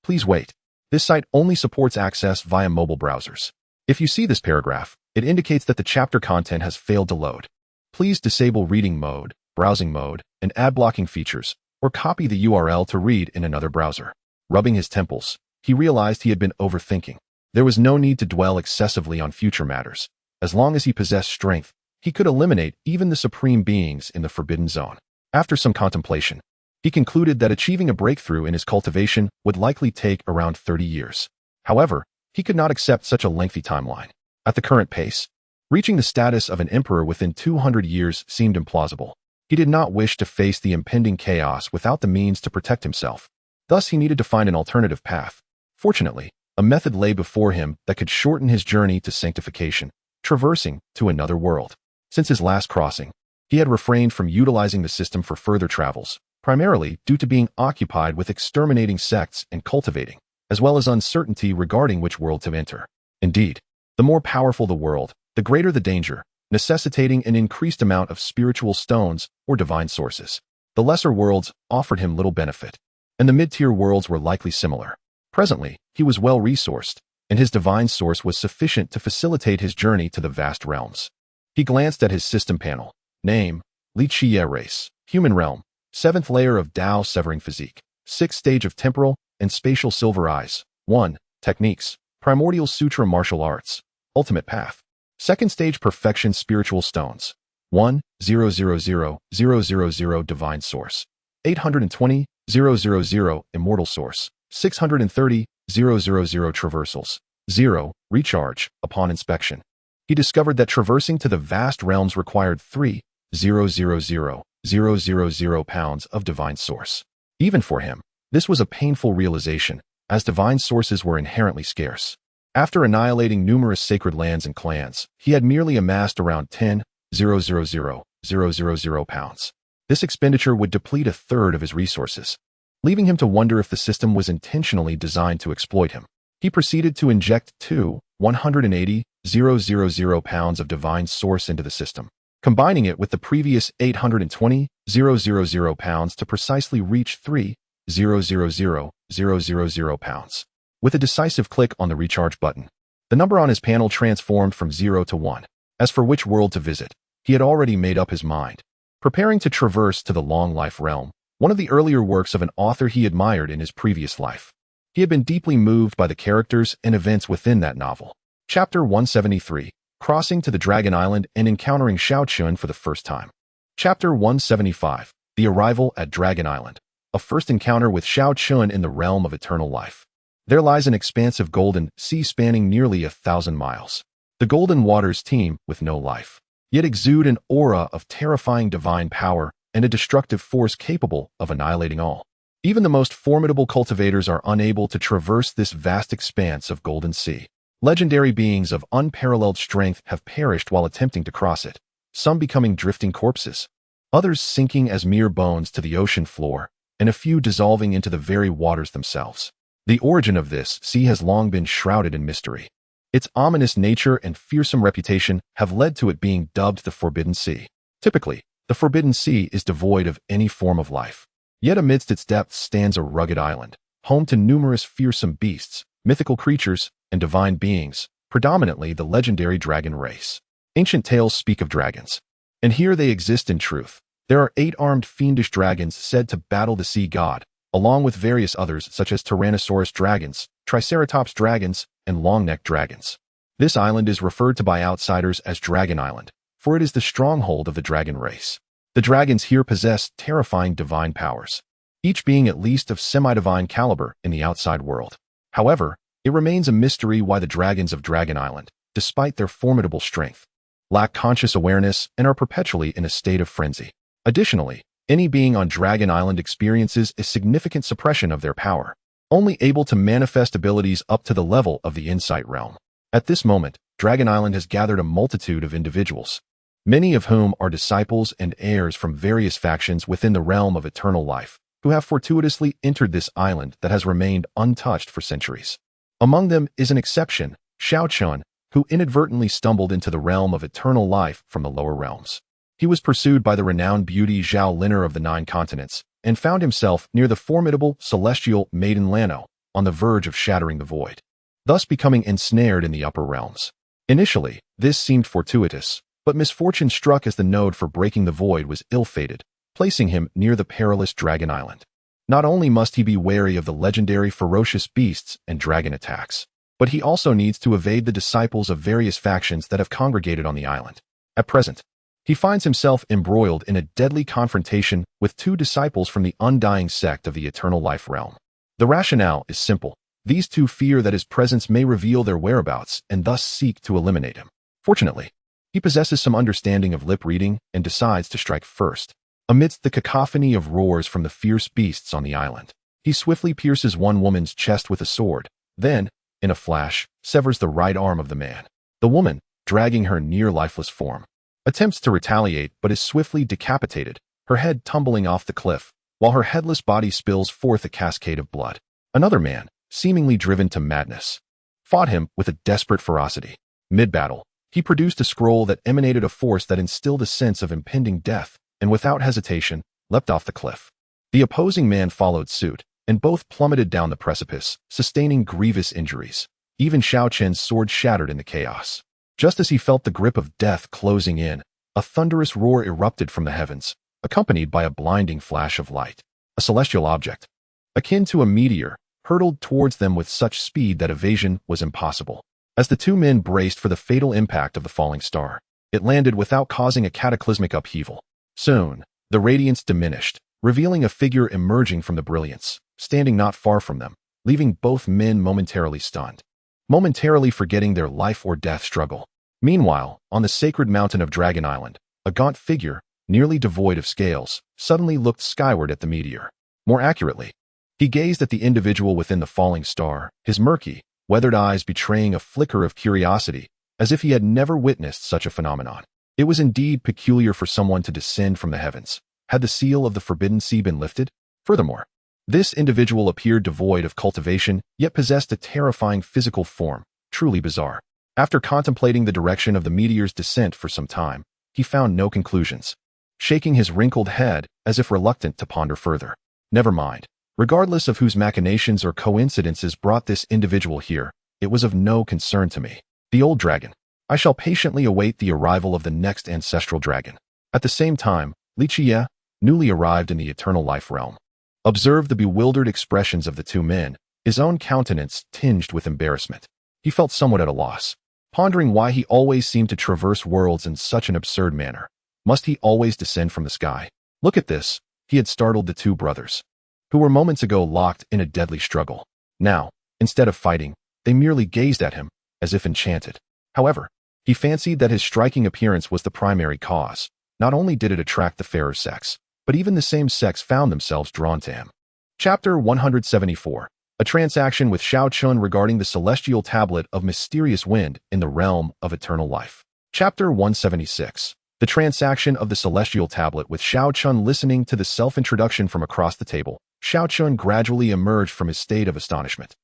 Please wait. This site only supports access via mobile browsers. If you see this paragraph, it indicates that the chapter content has failed to load. Please disable reading mode, browsing mode, and ad blocking features, or copy the URL to read in another browser. Rubbing his temples, he realized he had been overthinking. There was no need to dwell excessively on future matters. As long as he possessed strength, he could eliminate even the supreme beings in the Forbidden Zone. After some contemplation, he concluded that achieving a breakthrough in his cultivation would likely take around 30 years. However, he could not accept such a lengthy timeline. At the current pace, reaching the status of an emperor within 200 years seemed implausible. He did not wish to face the impending chaos without the means to protect himself. Thus, he needed to find an alternative path. Fortunately, a method lay before him that could shorten his journey to sanctification, traversing to another world. Since his last crossing, he had refrained from utilizing the system for further travels, primarily due to being occupied with exterminating sects and cultivating, as well as uncertainty regarding which world to enter. Indeed, the more powerful the world, the greater the danger, necessitating an increased amount of spiritual stones or divine sources. The lesser worlds offered him little benefit, and the mid-tier worlds were likely similar. Presently, he was well-resourced, and his divine source was sufficient to facilitate his journey to the vast realms. He glanced at his system panel. Name, Li Qiyeh race, human realm, 7th layer of Tao severing physique, 6th stage of temporal and spatial silver eyes. 1. Techniques, primordial sutra martial arts, ultimate path. 2nd stage perfection spiritual stones. 1,000,000 divine source. 820,000 immortal source. 630,000 traversals. 0. Recharge, upon inspection. He discovered that traversing to the vast realms required 3,000,000 pounds of divine source. Even for him, this was a painful realization, as divine sources were inherently scarce. After annihilating numerous sacred lands and clans, he had merely amassed around 10,000,000 pounds. This expenditure would deplete a third of his resources, leaving him to wonder if the system was intentionally designed to exploit him. He proceeded to inject 180,000 pounds of divine source into the system, combining it with the previous 820,000 pounds to precisely reach 3,000,000 pounds. With a decisive click on the recharge button, the number on his panel transformed from 0 to 1. As for which world to visit, he had already made up his mind. Preparing to traverse to the Long Life realm, one of the earlier works of an author he admired in his previous life. He had been deeply moved by the characters and events within that novel. Chapter 173, crossing to the Dragon Island and encountering Shao Chun for the first time. Chapter 175. The Arrival at Dragon Island. A first encounter with Shao Chun in the realm of eternal life. There lies an expansive golden sea spanning nearly 1,000 miles. The golden waters teem with no life, yet exude an aura of terrifying divine power and a destructive force capable of annihilating all. Even the most formidable cultivators are unable to traverse this vast expanse of golden sea. Legendary beings of unparalleled strength have perished while attempting to cross it, some becoming drifting corpses, others sinking as mere bones to the ocean floor, and a few dissolving into the very waters themselves. The origin of this sea has long been shrouded in mystery. Its ominous nature and fearsome reputation have led to it being dubbed the Forbidden Sea. Typically, the Forbidden Sea is devoid of any form of life. Yet amidst its depths stands a rugged island, home to numerous fearsome beasts, mythical creatures, and divine beings, predominantly the legendary dragon race. Ancient tales speak of dragons, and here they exist in truth. There are 8-armed fiendish dragons said to battle the sea god, along with various others such as Tyrannosaurus dragons, Triceratops dragons, and long-necked dragons. This island is referred to by outsiders as Dragon Island, for it is the stronghold of the dragon race. The dragons here possess terrifying divine powers, each being at least of semi-divine caliber in the outside world. However, it remains a mystery why the dragons of Dragon Island, despite their formidable strength, lack conscious awareness and are perpetually in a state of frenzy. Additionally, any being on Dragon Island experiences a significant suppression of their power, only able to manifest abilities up to the level of the Insight realm. At this moment, Dragon Island has gathered a multitude of individuals, many of whom are disciples and heirs from various factions within the realm of eternal life, who have fortuitously entered this island that has remained untouched for centuries. Among them is an exception, Shao Chun, who inadvertently stumbled into the realm of eternal life from the lower realms. He was pursued by the renowned beauty Zhao Linner of the 9 continents, and found himself near the formidable celestial maiden Lano, on the verge of shattering the void, thus becoming ensnared in the upper realms. Initially, this seemed fortuitous, but misfortune struck as the node for breaking the void was ill-fated, placing him near the perilous Dragon Island. Not only must he be wary of the legendary ferocious beasts and dragon attacks, but he also needs to evade the disciples of various factions that have congregated on the island. At present, he finds himself embroiled in a deadly confrontation with 2 disciples from the undying sect of the eternal life realm. The rationale is simple. These 2 fear that his presence may reveal their whereabouts and thus seek to eliminate him. Fortunately, he possesses some understanding of lip reading and decides to strike first. Amidst the cacophony of roars from the fierce beasts on the island, he swiftly pierces one woman's chest with a sword, then, in a flash, severs the right arm of the man. The woman, dragging her near-lifeless form, attempts to retaliate but is swiftly decapitated, her head tumbling off the cliff, while her headless body spills forth a cascade of blood. Another man, seemingly driven to madness, fought him with a desperate ferocity. Mid-battle, he produced a scroll that emanated a force that instilled a sense of impending death, and without hesitation, leapt off the cliff. The opposing man followed suit, and both plummeted down the precipice, sustaining grievous injuries. Even Shao Chen's sword shattered in the chaos. Just as he felt the grip of death closing in, a thunderous roar erupted from the heavens, accompanied by a blinding flash of light. A celestial object, akin to a meteor, hurtled towards them with such speed that evasion was impossible. As the 2 men braced for the fatal impact of the falling star, it landed without causing a cataclysmic upheaval. Soon, the radiance diminished, revealing a figure emerging from the brilliance, standing not far from them, leaving both men momentarily stunned, momentarily forgetting their life or death struggle. Meanwhile, on the sacred mountain of Dragon Island, a gaunt figure, nearly devoid of scales, suddenly looked skyward at the meteor. More accurately, he gazed at the individual within the falling star, his murky, weathered eyes betraying a flicker of curiosity, as if he had never witnessed such a phenomenon. It was indeed peculiar for someone to descend from the heavens. Had the seal of the Forbidden Sea been lifted? Furthermore, this individual appeared devoid of cultivation, yet possessed a terrifying physical form, truly bizarre. After contemplating the direction of the meteor's descent for some time, he found no conclusions, shaking his wrinkled head as if reluctant to ponder further. Never mind. Regardless of whose machinations or coincidences brought this individual here, it was of no concern to me. The old dragon. I shall patiently await the arrival of the next ancestral dragon. At the same time, Li Qiyeh, newly arrived in the eternal life realm, observed the bewildered expressions of the 2 men, his own countenance tinged with embarrassment. He felt somewhat at a loss. pondering why he always seemed to traverse worlds in such an absurd manner. Must he always descend from the sky? Look at this. He had startled the two brothers, who were moments ago locked in a deadly struggle. Now, instead of fighting, they merely gazed at him, as if enchanted. However, he fancied that his striking appearance was the primary cause. Not only did it attract the fairer sex, but even the same sex found themselves drawn to him. Chapter 174. A transaction with Shao Chun regarding the celestial tablet of mysterious wind in the realm of eternal life. Chapter 176. The transaction of the celestial tablet with Shao Chun. Listening to the self-introduction from across the table, Shao Chun gradually emerged from his state of astonishment,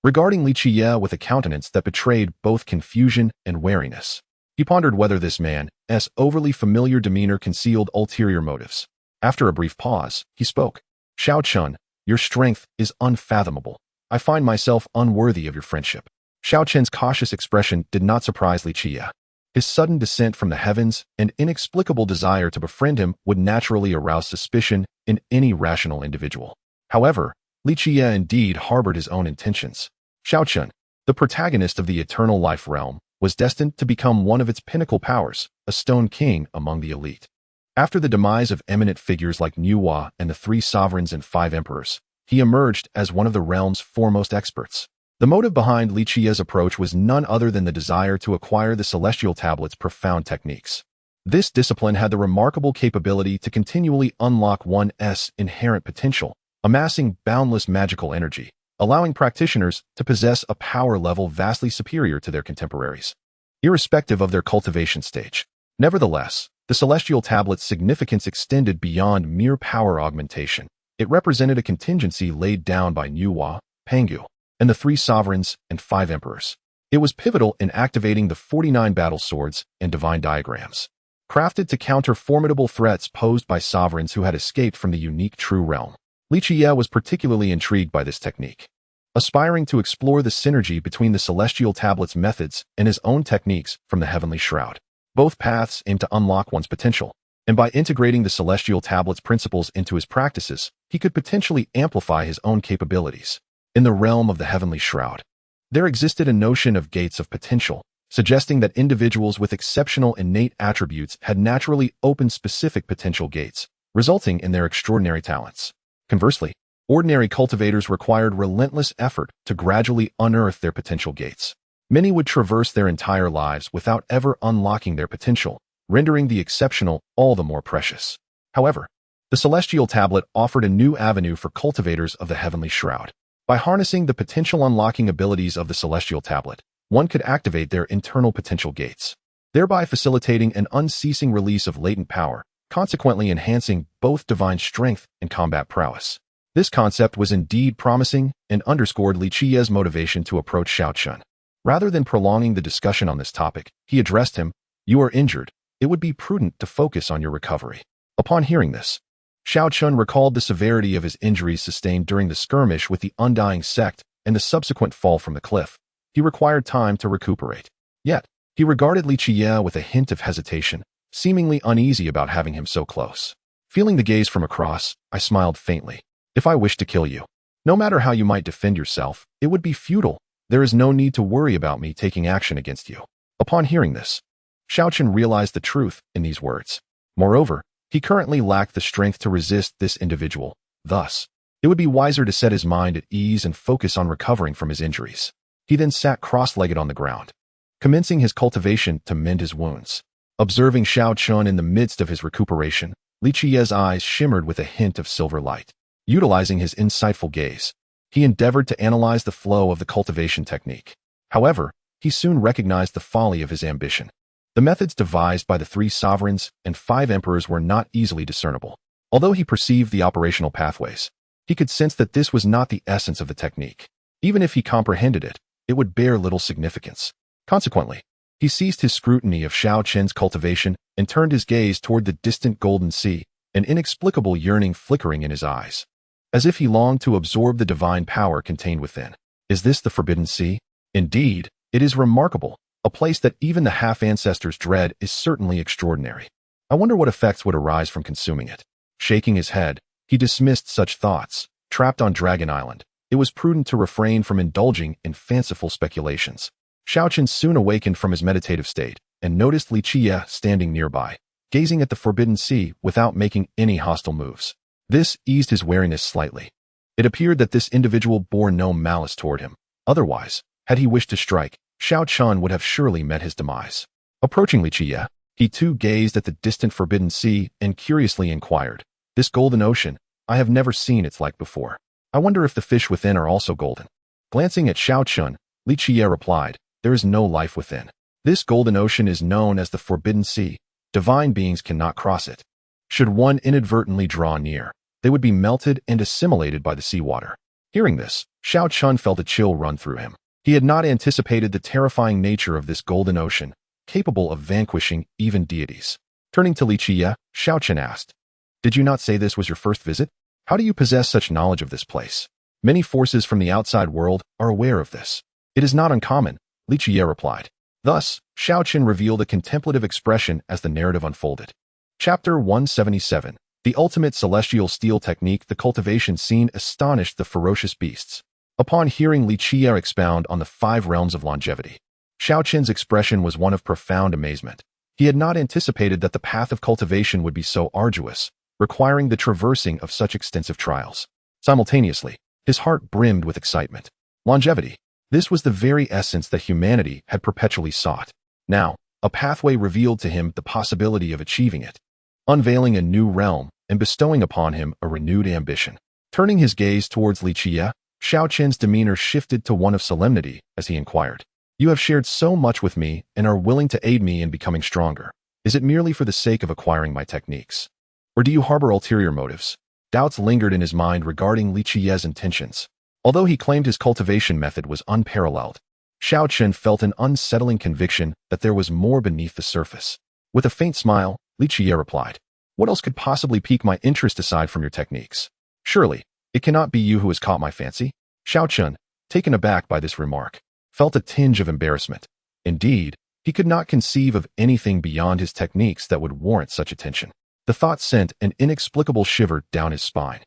regarding Li Qiyeh with a countenance that betrayed both confusion and wariness. He pondered whether this man's overly familiar demeanor concealed ulterior motives. After a brief pause, he spoke. Shao Chun, your strength is unfathomable. I find myself unworthy of your friendship. Shao Chun's cautious expression did not surprise Li Qiyeh. His sudden descent from the heavens and inexplicable desire to befriend him would naturally arouse suspicion in any rational individual. However, Li Qiyeh indeed harbored his own intentions. Shao Chun, the protagonist of the eternal life realm, was destined to become one of its pinnacle powers, a stone king among the elite. After the demise of eminent figures like Nuwa and the 3 sovereigns and 5 emperors, he emerged as one of the realm's foremost experts. The motive behind Li Qiyeh's approach was none other than the desire to acquire the celestial tablet's profound techniques. This discipline had the remarkable capability to continually unlock one's inherent potential, amassing boundless magical energy, allowing practitioners to possess a power level vastly superior to their contemporaries, irrespective of their cultivation stage. Nevertheless, the celestial tablet's significance extended beyond mere power augmentation. It represented a contingency laid down by Nuwa, Pangu, and the 3 sovereigns and 5 emperors. It was pivotal in activating the 49 battle swords and divine diagrams, crafted to counter formidable threats posed by sovereigns who had escaped from the unique true realm. Li Qiyeh was particularly intrigued by this technique, aspiring to explore the synergy between the celestial tablet's methods and his own techniques from the heavenly shroud. Both paths aim to unlock one's potential, and by integrating the celestial tablet's principles into his practices, he could potentially amplify his own capabilities. In the realm of the heavenly shroud, there existed a notion of gates of potential, suggesting that individuals with exceptional innate attributes had naturally opened specific potential gates, resulting in their extraordinary talents. Conversely, ordinary cultivators required relentless effort to gradually unearth their potential gates. Many would traverse their entire lives without ever unlocking their potential, rendering the exceptional all the more precious. However, the celestial tablet offered a new avenue for cultivators of the heavenly shroud. By harnessing the potential unlocking abilities of the celestial tablet, one could activate their internal potential gates, thereby facilitating an unceasing release of latent power, consequently enhancing both divine strength and combat prowess. This concept was indeed promising and underscored Li Qiyeh's motivation to approach Shao Chun. Rather than prolonging the discussion on this topic, he addressed him. You are injured. It would be prudent to focus on your recovery. Upon hearing this, Shao Chun recalled the severity of his injuries sustained during the skirmish with the Undying Sect and the subsequent fall from the cliff. He required time to recuperate. Yet, he regarded Li Qiyeh with a hint of hesitation, seemingly uneasy about having him so close. Feeling the gaze from across, I smiled faintly. If I wished to kill you, no matter how you might defend yourself, it would be futile. There is no need to worry about me taking action against you. Upon hearing this, Shao Chun realized the truth in these words. Moreover, he currently lacked the strength to resist this individual. Thus, it would be wiser to set his mind at ease and focus on recovering from his injuries. He then sat cross-legged on the ground, commencing his cultivation to mend his wounds. Observing Shao Chun in the midst of his recuperation, Li Qiyeh's eyes shimmered with a hint of silver light. Utilizing his insightful gaze, he endeavored to analyze the flow of the cultivation technique. However, he soon recognized the folly of his ambition. The methods devised by the 3 sovereigns and 5 emperors were not easily discernible. Although he perceived the operational pathways, he could sense that this was not the essence of the technique. Even if he comprehended it, it would bear little significance. Consequently, he ceased his scrutiny of Shao Chun's cultivation and turned his gaze toward the distant golden sea, an inexplicable yearning flickering in his eyes, as if he longed to absorb the divine power contained within. Is this the Forbidden Sea? Indeed, it is remarkable. A place that even the half-ancestors dread is certainly extraordinary. I wonder what effects would arise from consuming it. Shaking his head, he dismissed such thoughts. Trapped on Dragon Island, it was prudent to refrain from indulging in fanciful speculations. Xiaochen soon awakened from his meditative state and noticed Li Qiyeh standing nearby, gazing at the forbidden sea without making any hostile moves. This eased his wariness slightly. It appeared that this individual bore no malice toward him. Otherwise, had he wished to strike, Xiaochen would have surely met his demise. Approaching Li Qiyeh, he too gazed at the distant forbidden sea and curiously inquired, "This golden ocean, I have never seen its like before. I wonder if the fish within are also golden." Glancing at Xiaochen, Li Qiyeh replied, "There is no life within. This golden ocean is known as the Forbidden Sea. Divine beings cannot cross it. Should one inadvertently draw near, they would be melted and assimilated by the seawater." Hearing this, Xiaochen felt a chill run through him. He had not anticipated the terrifying nature of this golden ocean, capable of vanquishing even deities. Turning to Li Qiyeh, Xiaochen asked, "Did you not say this was your first visit? How do you possess such knowledge of this place? Many forces from the outside world are aware of this." "It is not uncommon," Li Qiyeh replied. Thus, Xiaochen revealed a contemplative expression as the narrative unfolded. Chapter 177. The ultimate celestial steel technique. The cultivation scene astonished the ferocious beasts. Upon hearing Li Qiyeh expound on the 5 realms of longevity, Xiaochen's expression was one of profound amazement. He had not anticipated that the path of cultivation would be so arduous, requiring the traversing of such extensive trials. Simultaneously, his heart brimmed with excitement. Longevity. This was the very essence that humanity had perpetually sought. Now, a pathway revealed to him the possibility of achieving it, unveiling a new realm and bestowing upon him a renewed ambition. Turning his gaze towards Li Qiyeh, Xiaochen's demeanor shifted to one of solemnity as he inquired, "You have shared so much with me and are willing to aid me in becoming stronger. Is it merely for the sake of acquiring my techniques? Or do you harbor ulterior motives?" Doubts lingered in his mind regarding Li Qiyeh's intentions. Although he claimed his cultivation method was unparalleled, Xiaochen felt an unsettling conviction that there was more beneath the surface. With a faint smile, Li Qiyeh replied, "What else could possibly pique my interest aside from your techniques? Surely, it cannot be you who has caught my fancy?" Xiaochen, taken aback by this remark, felt a tinge of embarrassment. Indeed, he could not conceive of anything beyond his techniques that would warrant such attention. The thought sent an inexplicable shiver down his spine.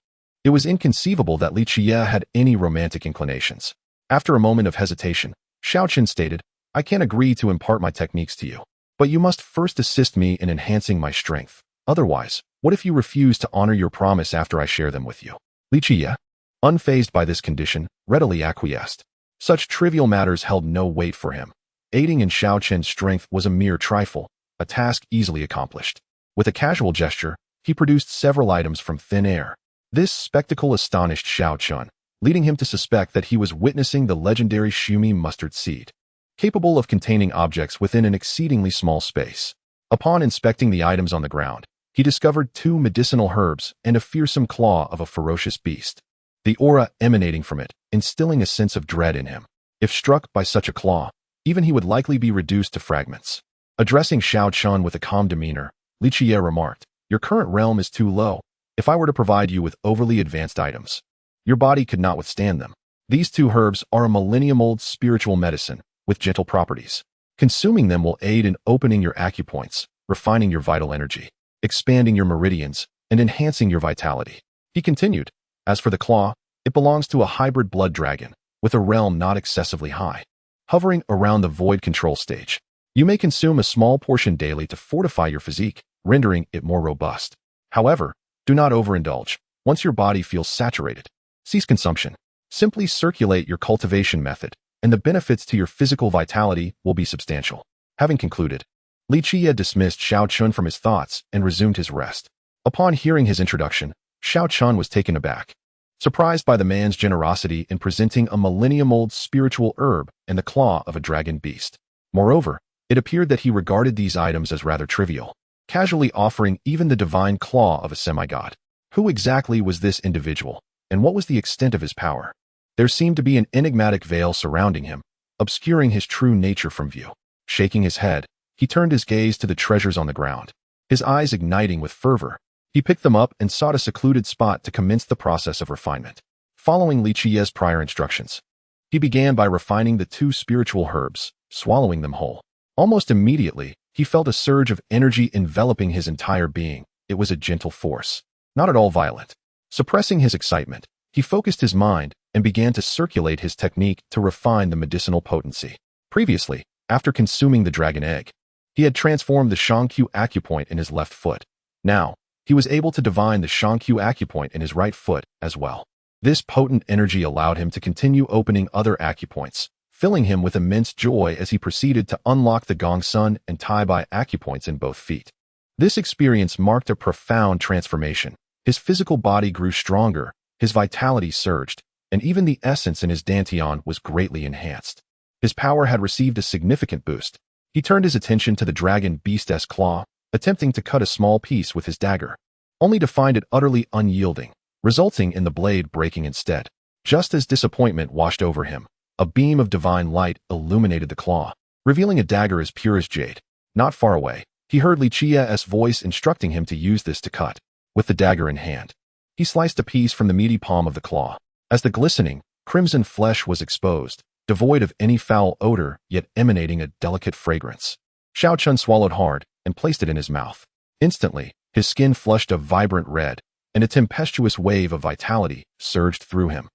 It was inconceivable that Li Qiyeh had any romantic inclinations. After a moment of hesitation, Xiaochen stated, "I can agree to impart my techniques to you, but you must first assist me in enhancing my strength. Otherwise, what if you refuse to honor your promise after I share them with you?" Li Qiyeh, unfazed by this condition, readily acquiesced. Such trivial matters held no weight for him. Aiding in Xiaochen's strength was a mere trifle, a task easily accomplished. With a casual gesture, he produced several items from thin air. This spectacle astonished Xiaochen, leading him to suspect that he was witnessing the legendary Shumi mustard seed, capable of containing objects within an exceedingly small space. Upon inspecting the items on the ground, he discovered 2 medicinal herbs and a fearsome claw of a ferocious beast, the aura emanating from it instilling a sense of dread in him. If struck by such a claw, even he would likely be reduced to fragments. Addressing Xiaochen with a calm demeanor, Li Qiyeh remarked, "Your current realm is too low. If I were to provide you with overly advanced items, your body could not withstand them. These 2 herbs are a millennium-old spiritual medicine with gentle properties. Consuming them will aid in opening your acupoints, refining your vital energy, expanding your meridians, and enhancing your vitality." He continued, "As for the claw, it belongs to a hybrid blood dragon, with a realm not excessively high, hovering around the void control stage. You may consume a small portion daily to fortify your physique, rendering it more robust. However, do not overindulge. Once your body feels saturated, cease consumption. Simply circulate your cultivation method, and the benefits to your physical vitality will be substantial." Having concluded, Li Qiyeh dismissed Xiaochen from his thoughts and resumed his rest. Upon hearing his introduction, Xiaochen was taken aback, surprised by the man's generosity in presenting a millennium-old spiritual herb and the claw of a dragon beast. Moreover, it appeared that he regarded these items as rather trivial, casually offering even the divine claw of a semigod. Who exactly was this individual, and what was the extent of his power? There seemed to be an enigmatic veil surrounding him, obscuring his true nature from view. Shaking his head, he turned his gaze to the treasures on the ground. His eyes igniting with fervor, he picked them up and sought a secluded spot to commence the process of refinement. Following Li Qiyeh's prior instructions, he began by refining the 2 spiritual herbs, swallowing them whole. Almost immediately, he felt a surge of energy enveloping his entire being. It was a gentle force, not at all violent. Suppressing his excitement, he focused his mind and began to circulate his technique to refine the medicinal potency. Previously, after consuming the dragon egg, he had transformed the Shangqiu acupoint in his left foot. Now, he was able to divine the Shangqiu acupoint in his right foot as well. This potent energy allowed him to continue opening other acupoints, filling him with immense joy as he proceeded to unlock the Gongsun and Tai Bai acupoints in both feet. This experience marked a profound transformation. His physical body grew stronger, his vitality surged, and even the essence in his dantian was greatly enhanced. His power had received a significant boost. He turned his attention to the dragon beast's claw, attempting to cut a small piece with his dagger, only to find it utterly unyielding, resulting in the blade breaking instead. Just as disappointment washed over him, a beam of divine light illuminated the claw, revealing a dagger as pure as jade. Not far away, he heard Li Qiyeh's voice instructing him to use this to cut. With the dagger in hand, he sliced a piece from the meaty palm of the claw. As the glistening, crimson flesh was exposed, devoid of any foul odor, yet emanating a delicate fragrance. Xiao Chun swallowed hard and placed it in his mouth. Instantly, his skin flushed a vibrant red, and a tempestuous wave of vitality surged through him.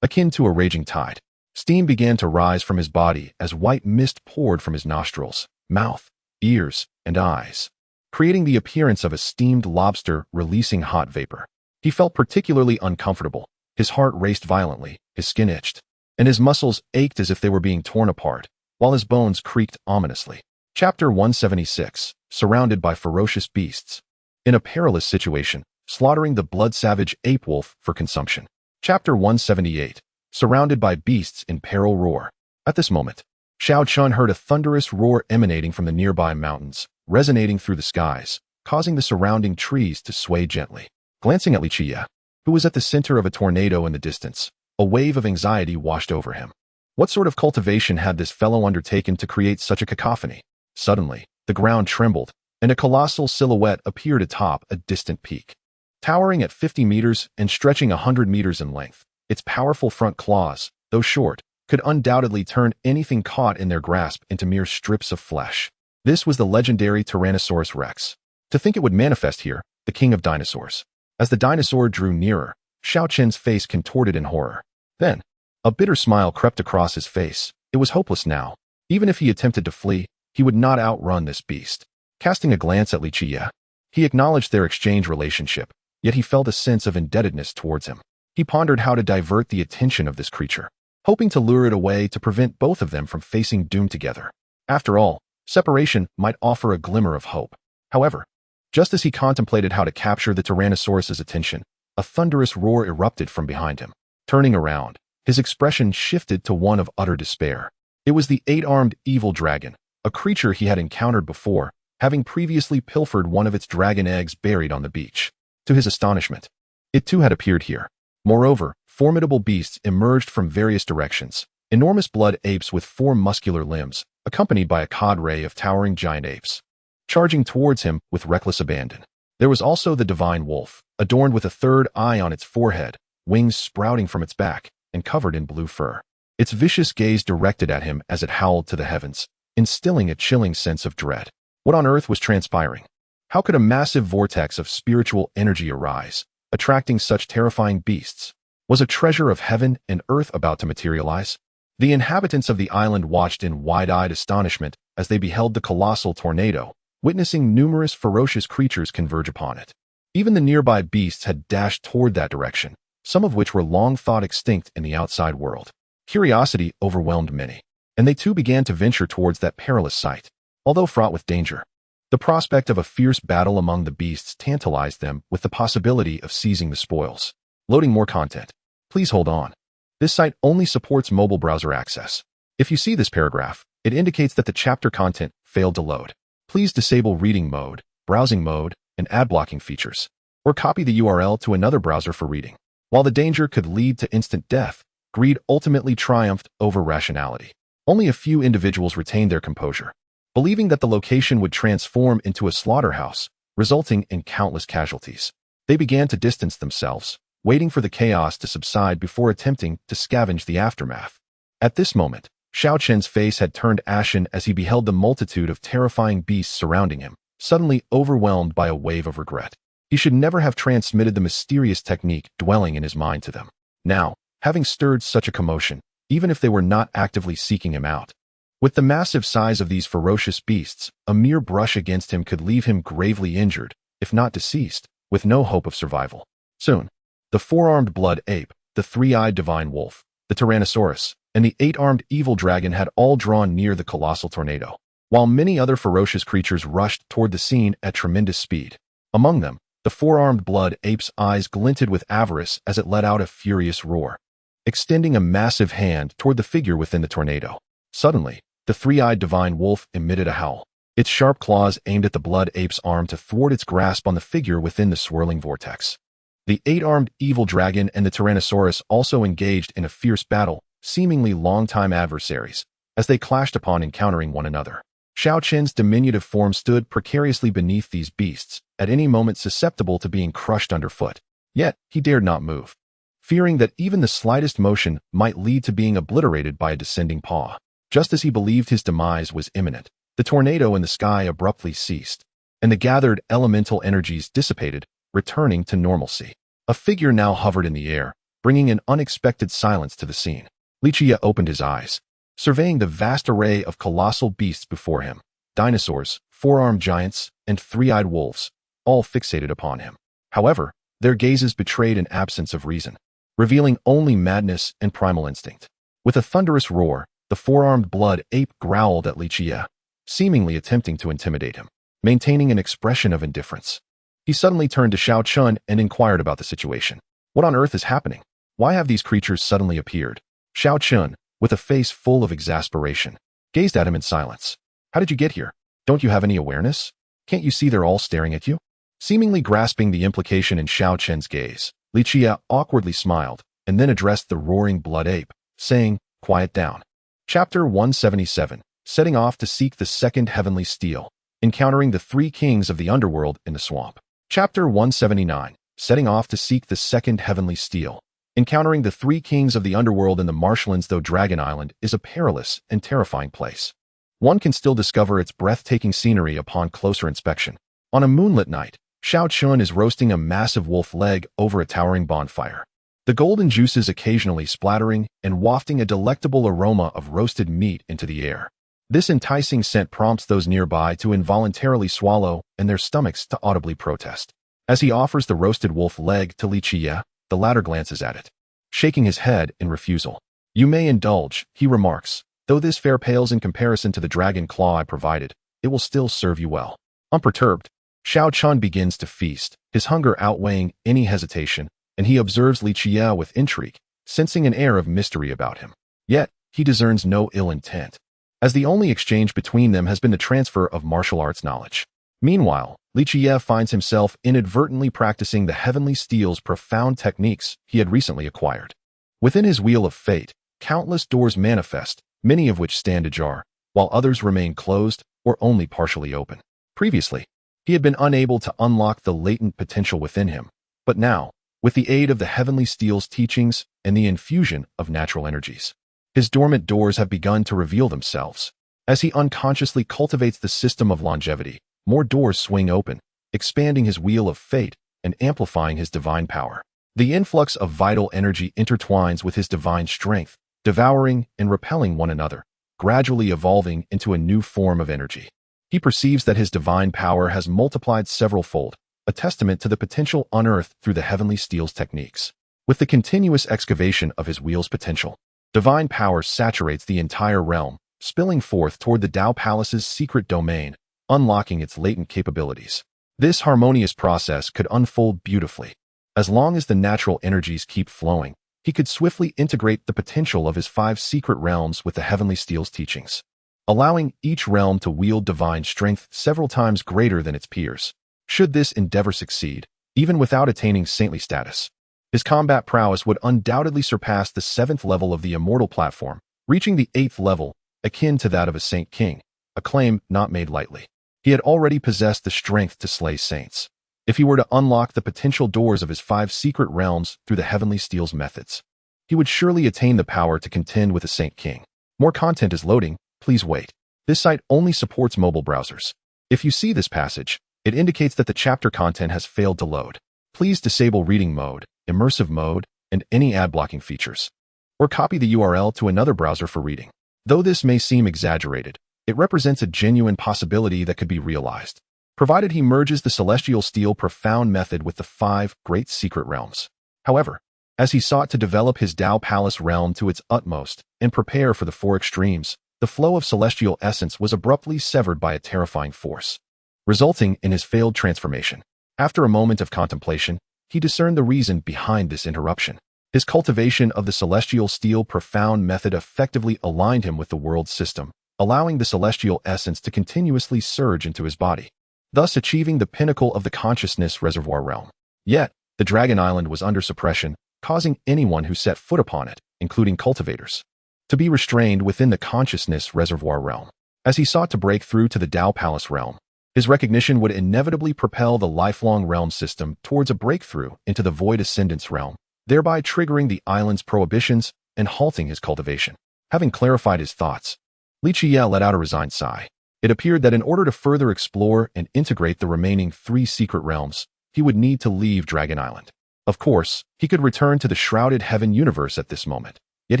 Akin to a raging tide, steam began to rise from his body as white mist poured from his nostrils, mouth, ears, and eyes, creating the appearance of a steamed lobster releasing hot vapor. He felt particularly uncomfortable. His heart raced violently, his skin itched, and his muscles ached as if they were being torn apart, while his bones creaked ominously. Chapter 176, Surrounded by Ferocious Beasts. In a perilous situation, slaughtering the blood-savage ape wolf for consumption. Chapter 178, Surrounded by Beasts in Peril Roar. At this moment, Xiao Chun heard a thunderous roar emanating from the nearby mountains, resonating through the skies, causing the surrounding trees to sway gently. Glancing at Li Qiyeh, who was at the center of a tornado in the distance, a wave of anxiety washed over him. What sort of cultivation had this fellow undertaken to create such a cacophony? Suddenly, the ground trembled, and a colossal silhouette appeared atop a distant peak. Towering at 50 meters and stretching 100 meters in length, its powerful front claws, though short, could undoubtedly turn anything caught in their grasp into mere strips of flesh. This was the legendary Tyrannosaurus Rex. To think it would manifest here, the king of dinosaurs. As the dinosaur drew nearer, Xiao Chen's face contorted in horror. Then, a bitter smile crept across his face. It was hopeless now. Even if he attempted to flee, he would not outrun this beast. Casting a glance at Li Qiyeh, he acknowledged their exchange relationship, yet he felt a sense of indebtedness towards him. He pondered how to divert the attention of this creature, hoping to lure it away to prevent both of them from facing doom together. After all, separation might offer a glimmer of hope. However, just as he contemplated how to capture the Tyrannosaurus's attention, a thunderous roar erupted from behind him. Turning around, his expression shifted to one of utter despair. It was the 8-armed evil dragon, a creature he had encountered before, having previously pilfered one of its dragon eggs buried on the beach. To his astonishment, it too had appeared here. Moreover, formidable beasts emerged from various directions, enormous blood apes with 4 muscular limbs, accompanied by a cadre of towering giant apes, charging towards him with reckless abandon. There was also the divine wolf, adorned with a third eye on its forehead, wings sprouting from its back, and covered in blue fur. Its vicious gaze directed at him as it howled to the heavens, instilling a chilling sense of dread. What on earth was transpiring? How could a massive vortex of spiritual energy arise, attracting such terrifying beasts? Was a treasure of heaven and earth about to materialize? The inhabitants of the island watched in wide-eyed astonishment as they beheld the colossal tornado, witnessing numerous ferocious creatures converge upon it. Even the nearby beasts had dashed toward that direction, some of which were long thought extinct in the outside world. Curiosity overwhelmed many, and they too began to venture towards that perilous sight. Although fraught with danger, the prospect of a fierce battle among the beasts tantalized them with the possibility of seizing the spoils. Loading more content. Please hold on. This site only supports mobile browser access. If you see this paragraph, it indicates that the chapter content failed to load. Please disable reading mode, browsing mode, and ad blocking features, or copy the URL to another browser for reading. While the danger could lead to instant death, greed ultimately triumphed over rationality. Only a few individuals retained their composure, believing that the location would transform into a slaughterhouse, resulting in countless casualties. They began to distance themselves, waiting for the chaos to subside before attempting to scavenge the aftermath. At this moment, Xiao Chen's face had turned ashen as he beheld the multitude of terrifying beasts surrounding him, suddenly overwhelmed by a wave of regret. He should never have transmitted the mysterious technique dwelling in his mind to them. Now, having stirred such a commotion, even if they were not actively seeking him out, With the massive size of these ferocious beasts, a mere brush against him could leave him gravely injured, if not deceased, with no hope of survival. Soon, the four-armed blood ape, the three-eyed divine wolf, the Tyrannosaurus, and the eight-armed evil dragon had all drawn near the colossal tornado, while many other ferocious creatures rushed toward the scene at tremendous speed. Among them, the four-armed blood ape's eyes glinted with avarice as it let out a furious roar, extending a massive hand toward the figure within the tornado. Suddenly, the three-eyed divine wolf emitted a howl, its sharp claws aimed at the blood ape's arm to thwart its grasp on the figure within the swirling vortex. The eight-armed evil dragon and the Tyrannosaurus also engaged in a fierce battle, seemingly long-time adversaries, as they clashed upon encountering one another. Xiao Qin's diminutive form stood precariously beneath these beasts, at any moment susceptible to being crushed underfoot. Yet, he dared not move, fearing that even the slightest motion might lead to being obliterated by a descending paw. Just as he believed his demise was imminent, the tornado in the sky abruptly ceased, and the gathered elemental energies dissipated, returning to normalcy. A figure now hovered in the air, bringing an unexpected silence to the scene. Li Qiyeh opened his eyes, surveying the vast array of colossal beasts before him, dinosaurs, four-armed giants, and three-eyed wolves, all fixated upon him. However, their gazes betrayed an absence of reason, revealing only madness and primal instinct. With a thunderous roar, the four-armed blood ape growled at Li Qiyeh, seemingly attempting to intimidate him, maintaining an expression of indifference. He suddenly turned to Xiao Qin and inquired about the situation. What on earth is happening? Why have these creatures suddenly appeared? Xiao Qin, with a face full of exasperation, gazed at him in silence. How did you get here? Don't you have any awareness? Can't you see they're all staring at you? Seemingly grasping the implication in Xiao Qin's gaze, Li Qiyeh awkwardly smiled and then addressed the roaring blood ape, saying, "Quiet down." Chapter 177, setting off to seek the second heavenly steel, encountering the three kings of the underworld in the swamp. Chapter 179, setting off to seek the second heavenly steel, encountering the three kings of the underworld in the marshlands. Though Dragon Island is a perilous and terrifying place, one can still discover its breathtaking scenery upon closer inspection. On a moonlit night, Xiao Qin is roasting a massive wolf leg over a towering bonfire, the golden juices occasionally splattering and wafting a delectable aroma of roasted meat into the air. This enticing scent prompts those nearby to involuntarily swallow and their stomachs to audibly protest. As he offers the roasted wolf leg to Li Qiyeh, the latter glances at it, shaking his head in refusal. "You may indulge," he remarks, "though this fare pales in comparison to the dragon claw I provided. It will still serve you well." Unperturbed, Xiao Qin begins to feast, his hunger outweighing any hesitation, and he observes Li Qiyeh with intrigue, sensing an air of mystery about him. Yet, he discerns no ill intent, as the only exchange between them has been the transfer of martial arts knowledge. Meanwhile, Li Qiyeh finds himself inadvertently practicing the heavenly steel's profound techniques he had recently acquired. Within his wheel of fate, countless doors manifest, many of which stand ajar, while others remain closed or only partially open. Previously, he had been unable to unlock the latent potential within him, but now, with the aid of the heavenly steel's teachings and the infusion of natural energies, his dormant doors have begun to reveal themselves. As he unconsciously cultivates the system of longevity, more doors swing open, expanding his wheel of fate and amplifying his divine power. The influx of vital energy intertwines with his divine strength, devouring and repelling one another, gradually evolving into a new form of energy. He perceives that his divine power has multiplied several-fold, a testament to the potential unearthed through the heavenly steel's techniques. With the continuous excavation of his wheel's potential, divine power saturates the entire realm, spilling forth toward the Tao Palace's secret domain, unlocking its latent capabilities. This harmonious process could unfold beautifully. As long as the natural energies keep flowing, he could swiftly integrate the potential of his 5 secret realms with the heavenly steel's teachings, allowing each realm to wield divine strength several times greater than its peers. Should this endeavor succeed, even without attaining saintly status, his combat prowess would undoubtedly surpass the 7th level of the immortal platform, reaching the 8th level, akin to that of a saint king, a claim not made lightly. He had already possessed the strength to slay saints. If he were to unlock the potential doors of his 5 secret realms through the heavenly steel's methods, he would surely attain the power to contend with a saint king. More content is loading, please wait. This site only supports mobile browsers. If you see this passage, it indicates that the chapter content has failed to load. Please disable reading mode, immersive mode, and any ad blocking features, or copy the URL to another browser for reading. Though this may seem exaggerated, it represents a genuine possibility that could be realized, provided he merges the celestial steel profound method with the 5 great secret realms. However, as he sought to develop his Dao Palace realm to its utmost and prepare for the 4 extremes, the flow of celestial essence was abruptly severed by a terrifying force, resulting in his failed transformation. After a moment of contemplation, he discerned the reason behind this interruption. His cultivation of the celestial steel profound method effectively aligned him with the world system, allowing the celestial essence to continuously surge into his body, thus achieving the pinnacle of the consciousness reservoir realm. Yet, the Dragon Island was under suppression, causing anyone who set foot upon it, including cultivators, to be restrained within the consciousness reservoir realm. As he sought to break through to the Dao Palace realm, his recognition would inevitably propel the lifelong realm system towards a breakthrough into the void ascendance realm, thereby triggering the island's prohibitions and halting his cultivation. Having clarified his thoughts, Li Qiyeh let out a resigned sigh. It appeared that in order to further explore and integrate the remaining 3 secret realms, he would need to leave Dragon Island. Of course, he could return to the Shrouded Heaven universe at this moment, yet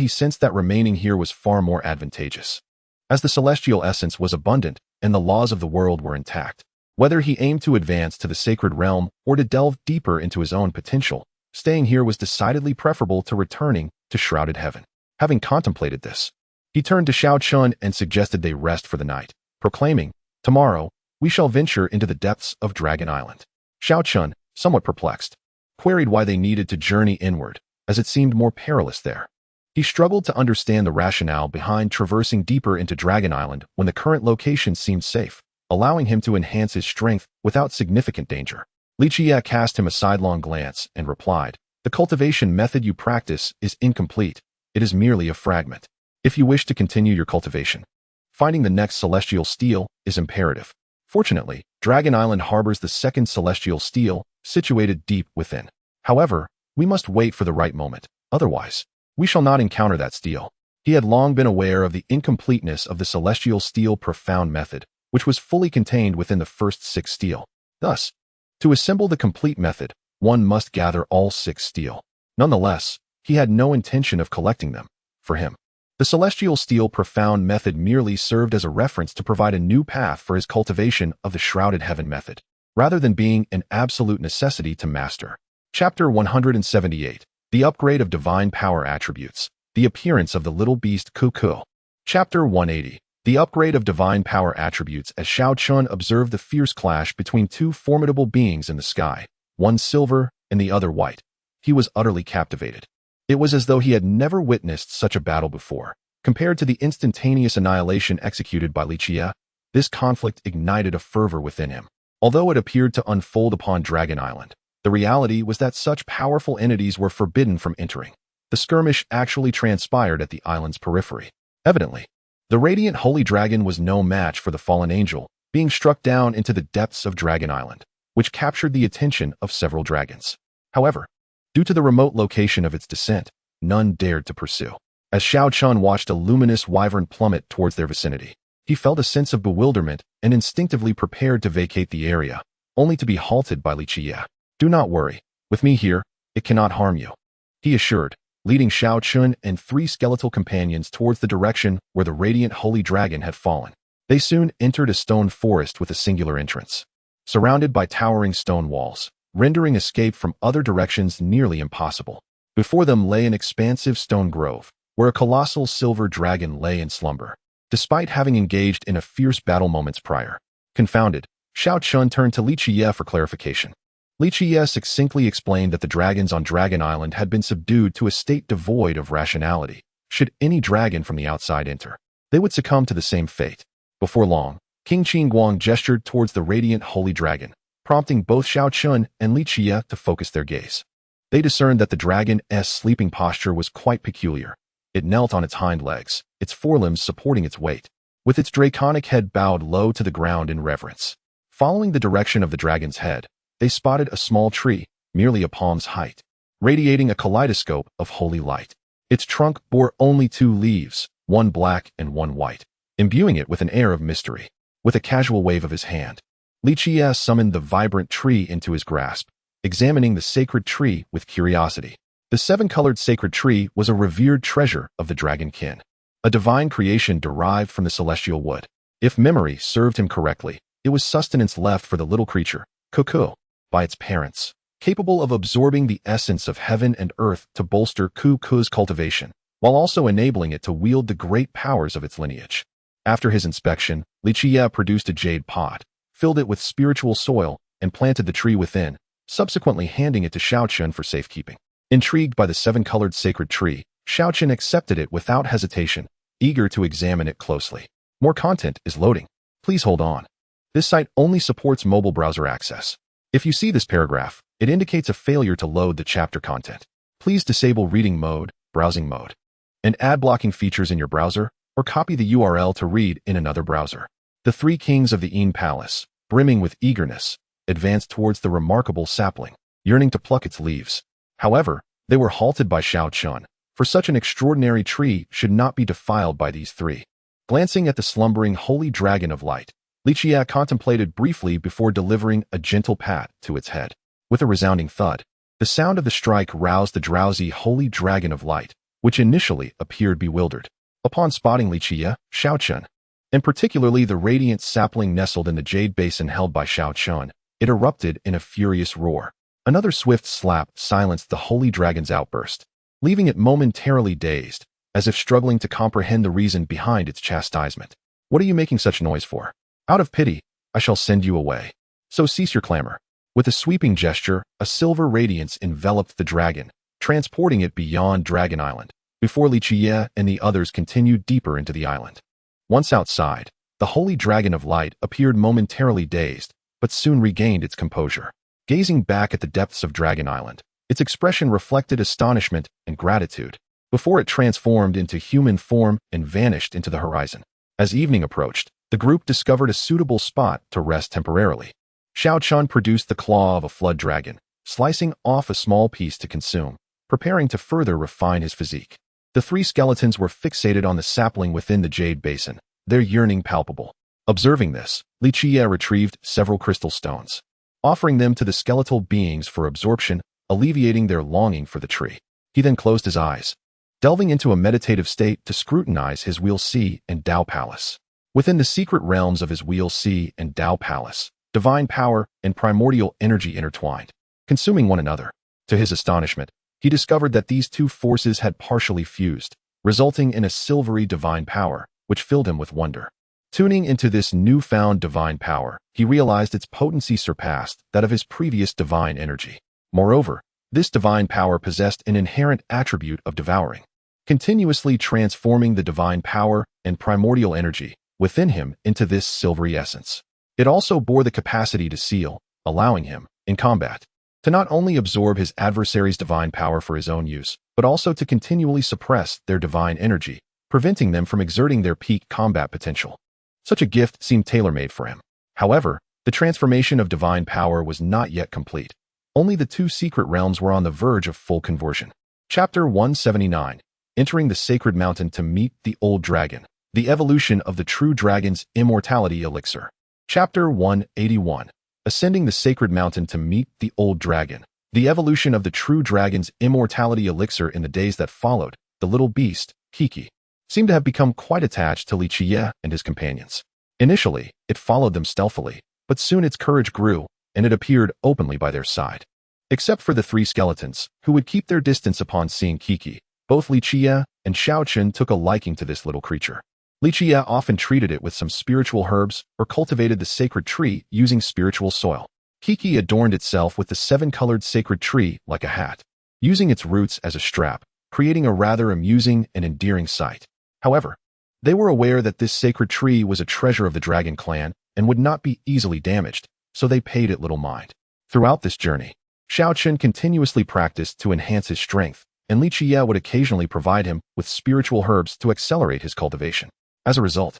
he sensed that remaining here was far more advantageous, as the celestial essence was abundant and the laws of the world were intact. Whether he aimed to advance to the sacred realm or to delve deeper into his own potential, staying here was decidedly preferable to returning to Shrouded Heaven. Having contemplated this, he turned to Xiao Chun and suggested they rest for the night, proclaiming, "Tomorrow, we shall venture into the depths of Dragon Island." Xiao Chun, somewhat perplexed, queried why they needed to journey inward, as it seemed more perilous there. He struggled to understand the rationale behind traversing deeper into Dragon Island when the current location seemed safe, allowing him to enhance his strength without significant danger. Li Qiyeh cast him a sidelong glance and replied, "The cultivation method you practice is incomplete. It is merely a fragment. If you wish to continue your cultivation, finding the next celestial steel is imperative. Fortunately, Dragon Island harbors the 2nd celestial steel, situated deep within. However, we must wait for the right moment, otherwise, we shall not encounter that steel." He had long been aware of the incompleteness of the celestial steel profound method, which was fully contained within the first 6 steel. Thus, to assemble the complete method, one must gather all 6 steel. Nonetheless, he had no intention of collecting them. For him, the celestial steel profound method merely served as a reference to provide a new path for his cultivation of the Shrouded Heaven method, rather than being an absolute necessity to master. Chapter 178. The Upgrade of Divine Power Attributes. The Appearance of the Little Beast Cuckoo. Chapter 180. The Upgrade of Divine Power Attributes. As Xiao Chun observed the fierce clash between 2 formidable beings in the sky, one silver and the other white, he was utterly captivated. It was as though he had never witnessed such a battle before. Compared to the instantaneous annihilation executed by Li Qiyeh, this conflict ignited a fervor within him. Although it appeared to unfold upon Dragon Island, the reality was that such powerful entities were forbidden from entering. The skirmish actually transpired at the island's periphery. Evidently, the radiant holy dragon was no match for the fallen angel, being struck down into the depths of Dragon Island, which captured the attention of several dragons. However, due to the remote location of its descent, none dared to pursue. As Xiao Chun watched a luminous wyvern plummet towards their vicinity, he felt a sense of bewilderment and instinctively prepared to vacate the area, only to be halted by Li Qiyeh. "Do not worry. With me here, it cannot harm you," he assured, leading Xiao Chun and 3 skeletal companions towards the direction where the radiant holy dragon had fallen. They soon entered a stone forest with a singular entrance, surrounded by towering stone walls, rendering escape from other directions nearly impossible. Before them lay an expansive stone grove, where a colossal silver dragon lay in slumber, despite having engaged in a fierce battle moments prior. Confounded, Xiao Chun turned to Li Qiyeh for clarification. Li Qiyeh succinctly explained that the dragons on Dragon Island had been subdued to a state devoid of rationality. Should any dragon from the outside enter, they would succumb to the same fate. Before long, King Qingguang gestured towards the radiant holy dragon, prompting both Xiao Chun and Li Qiyeh to focus their gaze. They discerned that the dragon's sleeping posture was quite peculiar. It knelt on its hind legs, its forelimbs supporting its weight, with its draconic head bowed low to the ground in reverence. Following the direction of the dragon's head, they spotted a small tree, merely a palm's height, radiating a kaleidoscope of holy light. Its trunk bore only 2 leaves, one black and one white, imbuing it with an air of mystery. With a casual wave of his hand, Li Qiyeh summoned the vibrant tree into his grasp, examining the sacred tree with curiosity. The 7-colored sacred tree was a revered treasure of the dragon kin. a divine creation derived from the celestial wood. If memory served him correctly, it was sustenance left for the little creature, Cuckoo, by its parents, capable of absorbing the essence of heaven and earth to bolster Cuckoo's cultivation, while also enabling it to wield the great powers of its lineage. After his inspection, Li Qiyeh produced a jade pot, filled it with spiritual soil, and planted the tree within, subsequently handing it to Xiaochen for safekeeping. Intrigued by the seven-colored sacred tree, Xiaochen accepted it without hesitation, eager to examine it closely. More content is loading. Please hold on. This site only supports mobile browser access. If you see this paragraph, it indicates a failure to load the chapter content. Please disable reading mode, browsing mode, and ad blocking features in your browser, or copy the URL to read in another browser. The three kings of the Yin Palace, brimming with eagerness, advanced towards the remarkable sapling, yearning to pluck its leaves. However, they were halted by Xiaochen, for such an extraordinary tree should not be defiled by these three. Glancing at the slumbering holy dragon of light, Li Qiyeh contemplated briefly before delivering a gentle pat to its head. With a resounding thud, the sound of the strike roused the drowsy holy dragon of light, which initially appeared bewildered. Upon spotting Li Qiyeh, Xiaochen, and particularly the radiant sapling nestled in the jade basin held by Xiaochen, it erupted in a furious roar. Another swift slap silenced the holy dragon's outburst, leaving it momentarily dazed, as if struggling to comprehend the reason behind its chastisement. What are you making such noise for? Out of pity, I shall send you away. So cease your clamor. With a sweeping gesture, a silver radiance enveloped the dragon, transporting it beyond Dragon Island, before Li Qiyeh and the others continued deeper into the island. Once outside, the holy dragon of light appeared momentarily dazed, but soon regained its composure. Gazing back at the depths of Dragon Island, its expression reflected astonishment and gratitude, before it transformed into human form and vanished into the horizon. As evening approached, the group discovered a suitable spot to rest temporarily. Xiaochen produced the claw of a flood dragon, slicing off a small piece to consume, preparing to further refine his physique. The three skeletons were fixated on the sapling within the jade basin, their yearning palpable. Observing this, Li Qiyeh retrieved several crystal stones, offering them to the skeletal beings for absorption, alleviating their longing for the tree. He then closed his eyes, delving into a meditative state to scrutinize his Wheel C and Dao Palace. Within the secret realms of his Wheel C and Dao Palace, divine power and primordial energy intertwined, consuming one another. To his astonishment, he discovered that these two forces had partially fused, resulting in a silvery divine power, which filled him with wonder. Tuning into this newfound divine power, he realized its potency surpassed that of his previous divine energy. Moreover, this divine power possessed an inherent attribute of devouring, continuously transforming the divine power and primordial energy within him into this silvery essence. It also bore the capacity to seal, allowing him, in combat, to not only absorb his adversary's divine power for his own use, but also to continually suppress their divine energy, preventing them from exerting their peak combat potential. Such a gift seemed tailor-made for him. However, the transformation of divine power was not yet complete. Only the two secret realms were on the verge of full conversion. Chapter 179. Entering the Sacred Mountain to meet the Old Dragon. The evolution of the true dragon's immortality elixir. Chapter 181. Ascending the Sacred Mountain to meet the Old Dragon. The evolution of the true dragon's immortality elixir. In the days that followed, the little beast, Kiki, seemed to have become quite attached to Li Qiyeh and his companions. Initially, it followed them stealthily, but soon its courage grew, and it appeared openly by their side. Except for the three skeletons, who would keep their distance upon seeing Kiki, both Li Qiyeh and Xiaochen took a liking to this little creature. Li Qiyeh often treated it with some spiritual herbs or cultivated the sacred tree using spiritual soil. Kiki adorned itself with the seven-colored sacred tree like a hat, using its roots as a strap, creating a rather amusing and endearing sight. However, they were aware that this sacred tree was a treasure of the dragon clan and would not be easily damaged, so they paid it little mind. Throughout this journey, Xiaochen continuously practiced to enhance his strength, and Li Qiyeh would occasionally provide him with spiritual herbs to accelerate his cultivation. As a result,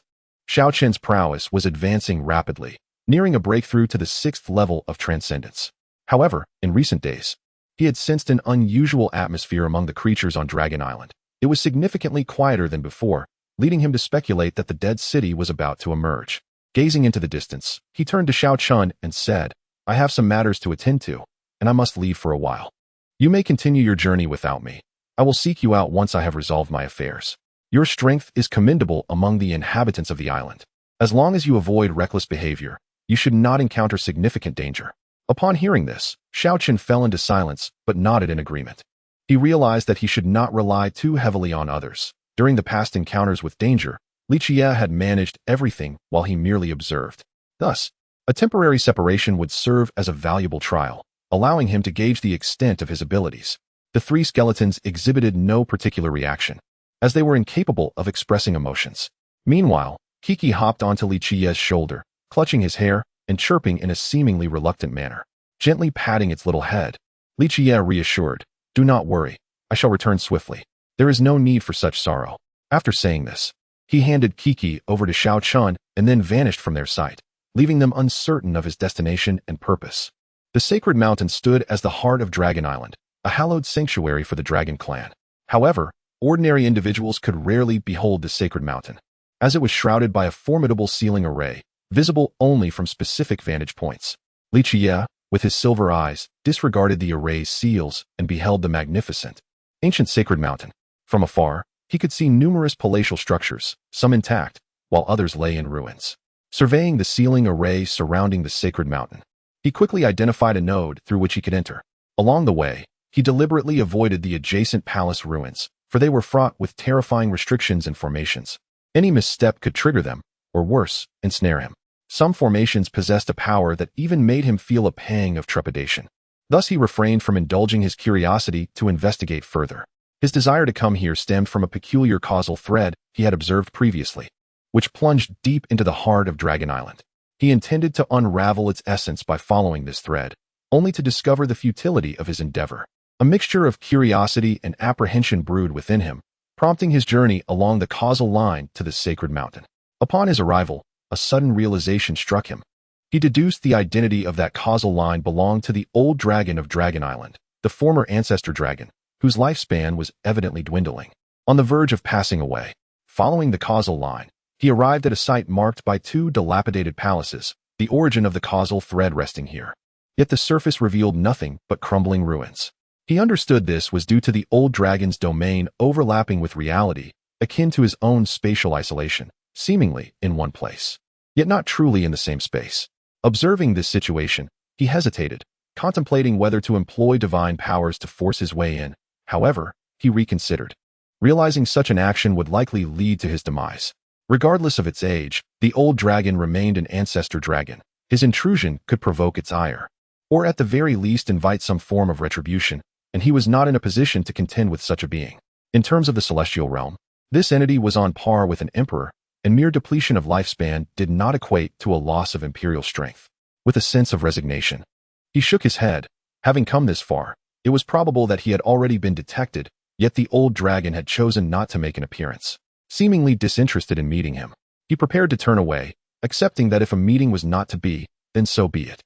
Xiaochen's prowess was advancing rapidly, nearing a breakthrough to the 6th level of transcendence. However, in recent days, he had sensed an unusual atmosphere among the creatures on Dragon Island. It was significantly quieter than before, leading him to speculate that the dead city was about to emerge. Gazing into the distance, he turned to Xiaochen and said, I have some matters to attend to, and I must leave for a while. You may continue your journey without me. I will seek you out once I have resolved my affairs. Your strength is commendable among the inhabitants of the island. As long as you avoid reckless behavior, you should not encounter significant danger. Upon hearing this, Xiaoqin fell into silence but nodded in agreement. He realized that he should not rely too heavily on others. During the past encounters with danger, Li Qiyeh had managed everything while he merely observed. Thus, a temporary separation would serve as a valuable trial, allowing him to gauge the extent of his abilities. The three skeletons exhibited no particular reaction, as they were incapable of expressing emotions. Meanwhile, Kiki hopped onto Li Qiyeh's shoulder, clutching his hair and chirping in a seemingly reluctant manner, gently patting its little head. Li Qiyeh reassured, "Do not worry, I shall return swiftly. There is no need for such sorrow." After saying this, he handed Kiki over to Xiaoqin and then vanished from their sight, leaving them uncertain of his destination and purpose. The sacred mountain stood as the heart of Dragon Island, a hallowed sanctuary for the Dragon clan. However, ordinary individuals could rarely behold the sacred mountain, as it was shrouded by a formidable ceiling array, visible only from specific vantage points. Li Qiyeh, with his silver eyes, disregarded the array's seals and beheld the magnificent, ancient sacred mountain. From afar, he could see numerous palatial structures, some intact, while others lay in ruins. Surveying the ceiling array surrounding the sacred mountain, he quickly identified a node through which he could enter. Along the way, he deliberately avoided the adjacent palace ruins, for they were fraught with terrifying restrictions and formations. Any misstep could trigger them, or worse, ensnare him. Some formations possessed a power that even made him feel a pang of trepidation. Thus he refrained from indulging his curiosity to investigate further. His desire to come here stemmed from a peculiar causal thread he had observed previously, which plunged deep into the heart of Dragon Island. He intended to unravel its essence by following this thread, only to discover the futility of his endeavor. A mixture of curiosity and apprehension brewed within him, prompting his journey along the causal line to the sacred mountain. Upon his arrival, a sudden realization struck him. He deduced the identity of that causal line belonged to the old dragon of Dragon Island, the former ancestor dragon, whose lifespan was evidently dwindling, on the verge of passing away. Following the causal line, he arrived at a site marked by two dilapidated palaces, the origin of the causal thread resting here. Yet the surface revealed nothing but crumbling ruins. He understood this was due to the old dragon's domain overlapping with reality, akin to his own spatial isolation, seemingly in one place, yet not truly in the same space. Observing this situation, he hesitated, contemplating whether to employ divine powers to force his way in. However, he reconsidered, realizing such an action would likely lead to his demise. Regardless of its age, the old dragon remained an ancestor dragon. His intrusion could provoke its ire, or at the very least invite some form of retribution, and he was not in a position to contend with such a being. In terms of the celestial realm, this entity was on par with an emperor, and mere depletion of lifespan did not equate to a loss of imperial strength. With a sense of resignation, he shook his head. Having come this far, it was probable that he had already been detected, yet the old dragon had chosen not to make an appearance. Seemingly disinterested in meeting him, he prepared to turn away, accepting that if a meeting was not to be, then so be it.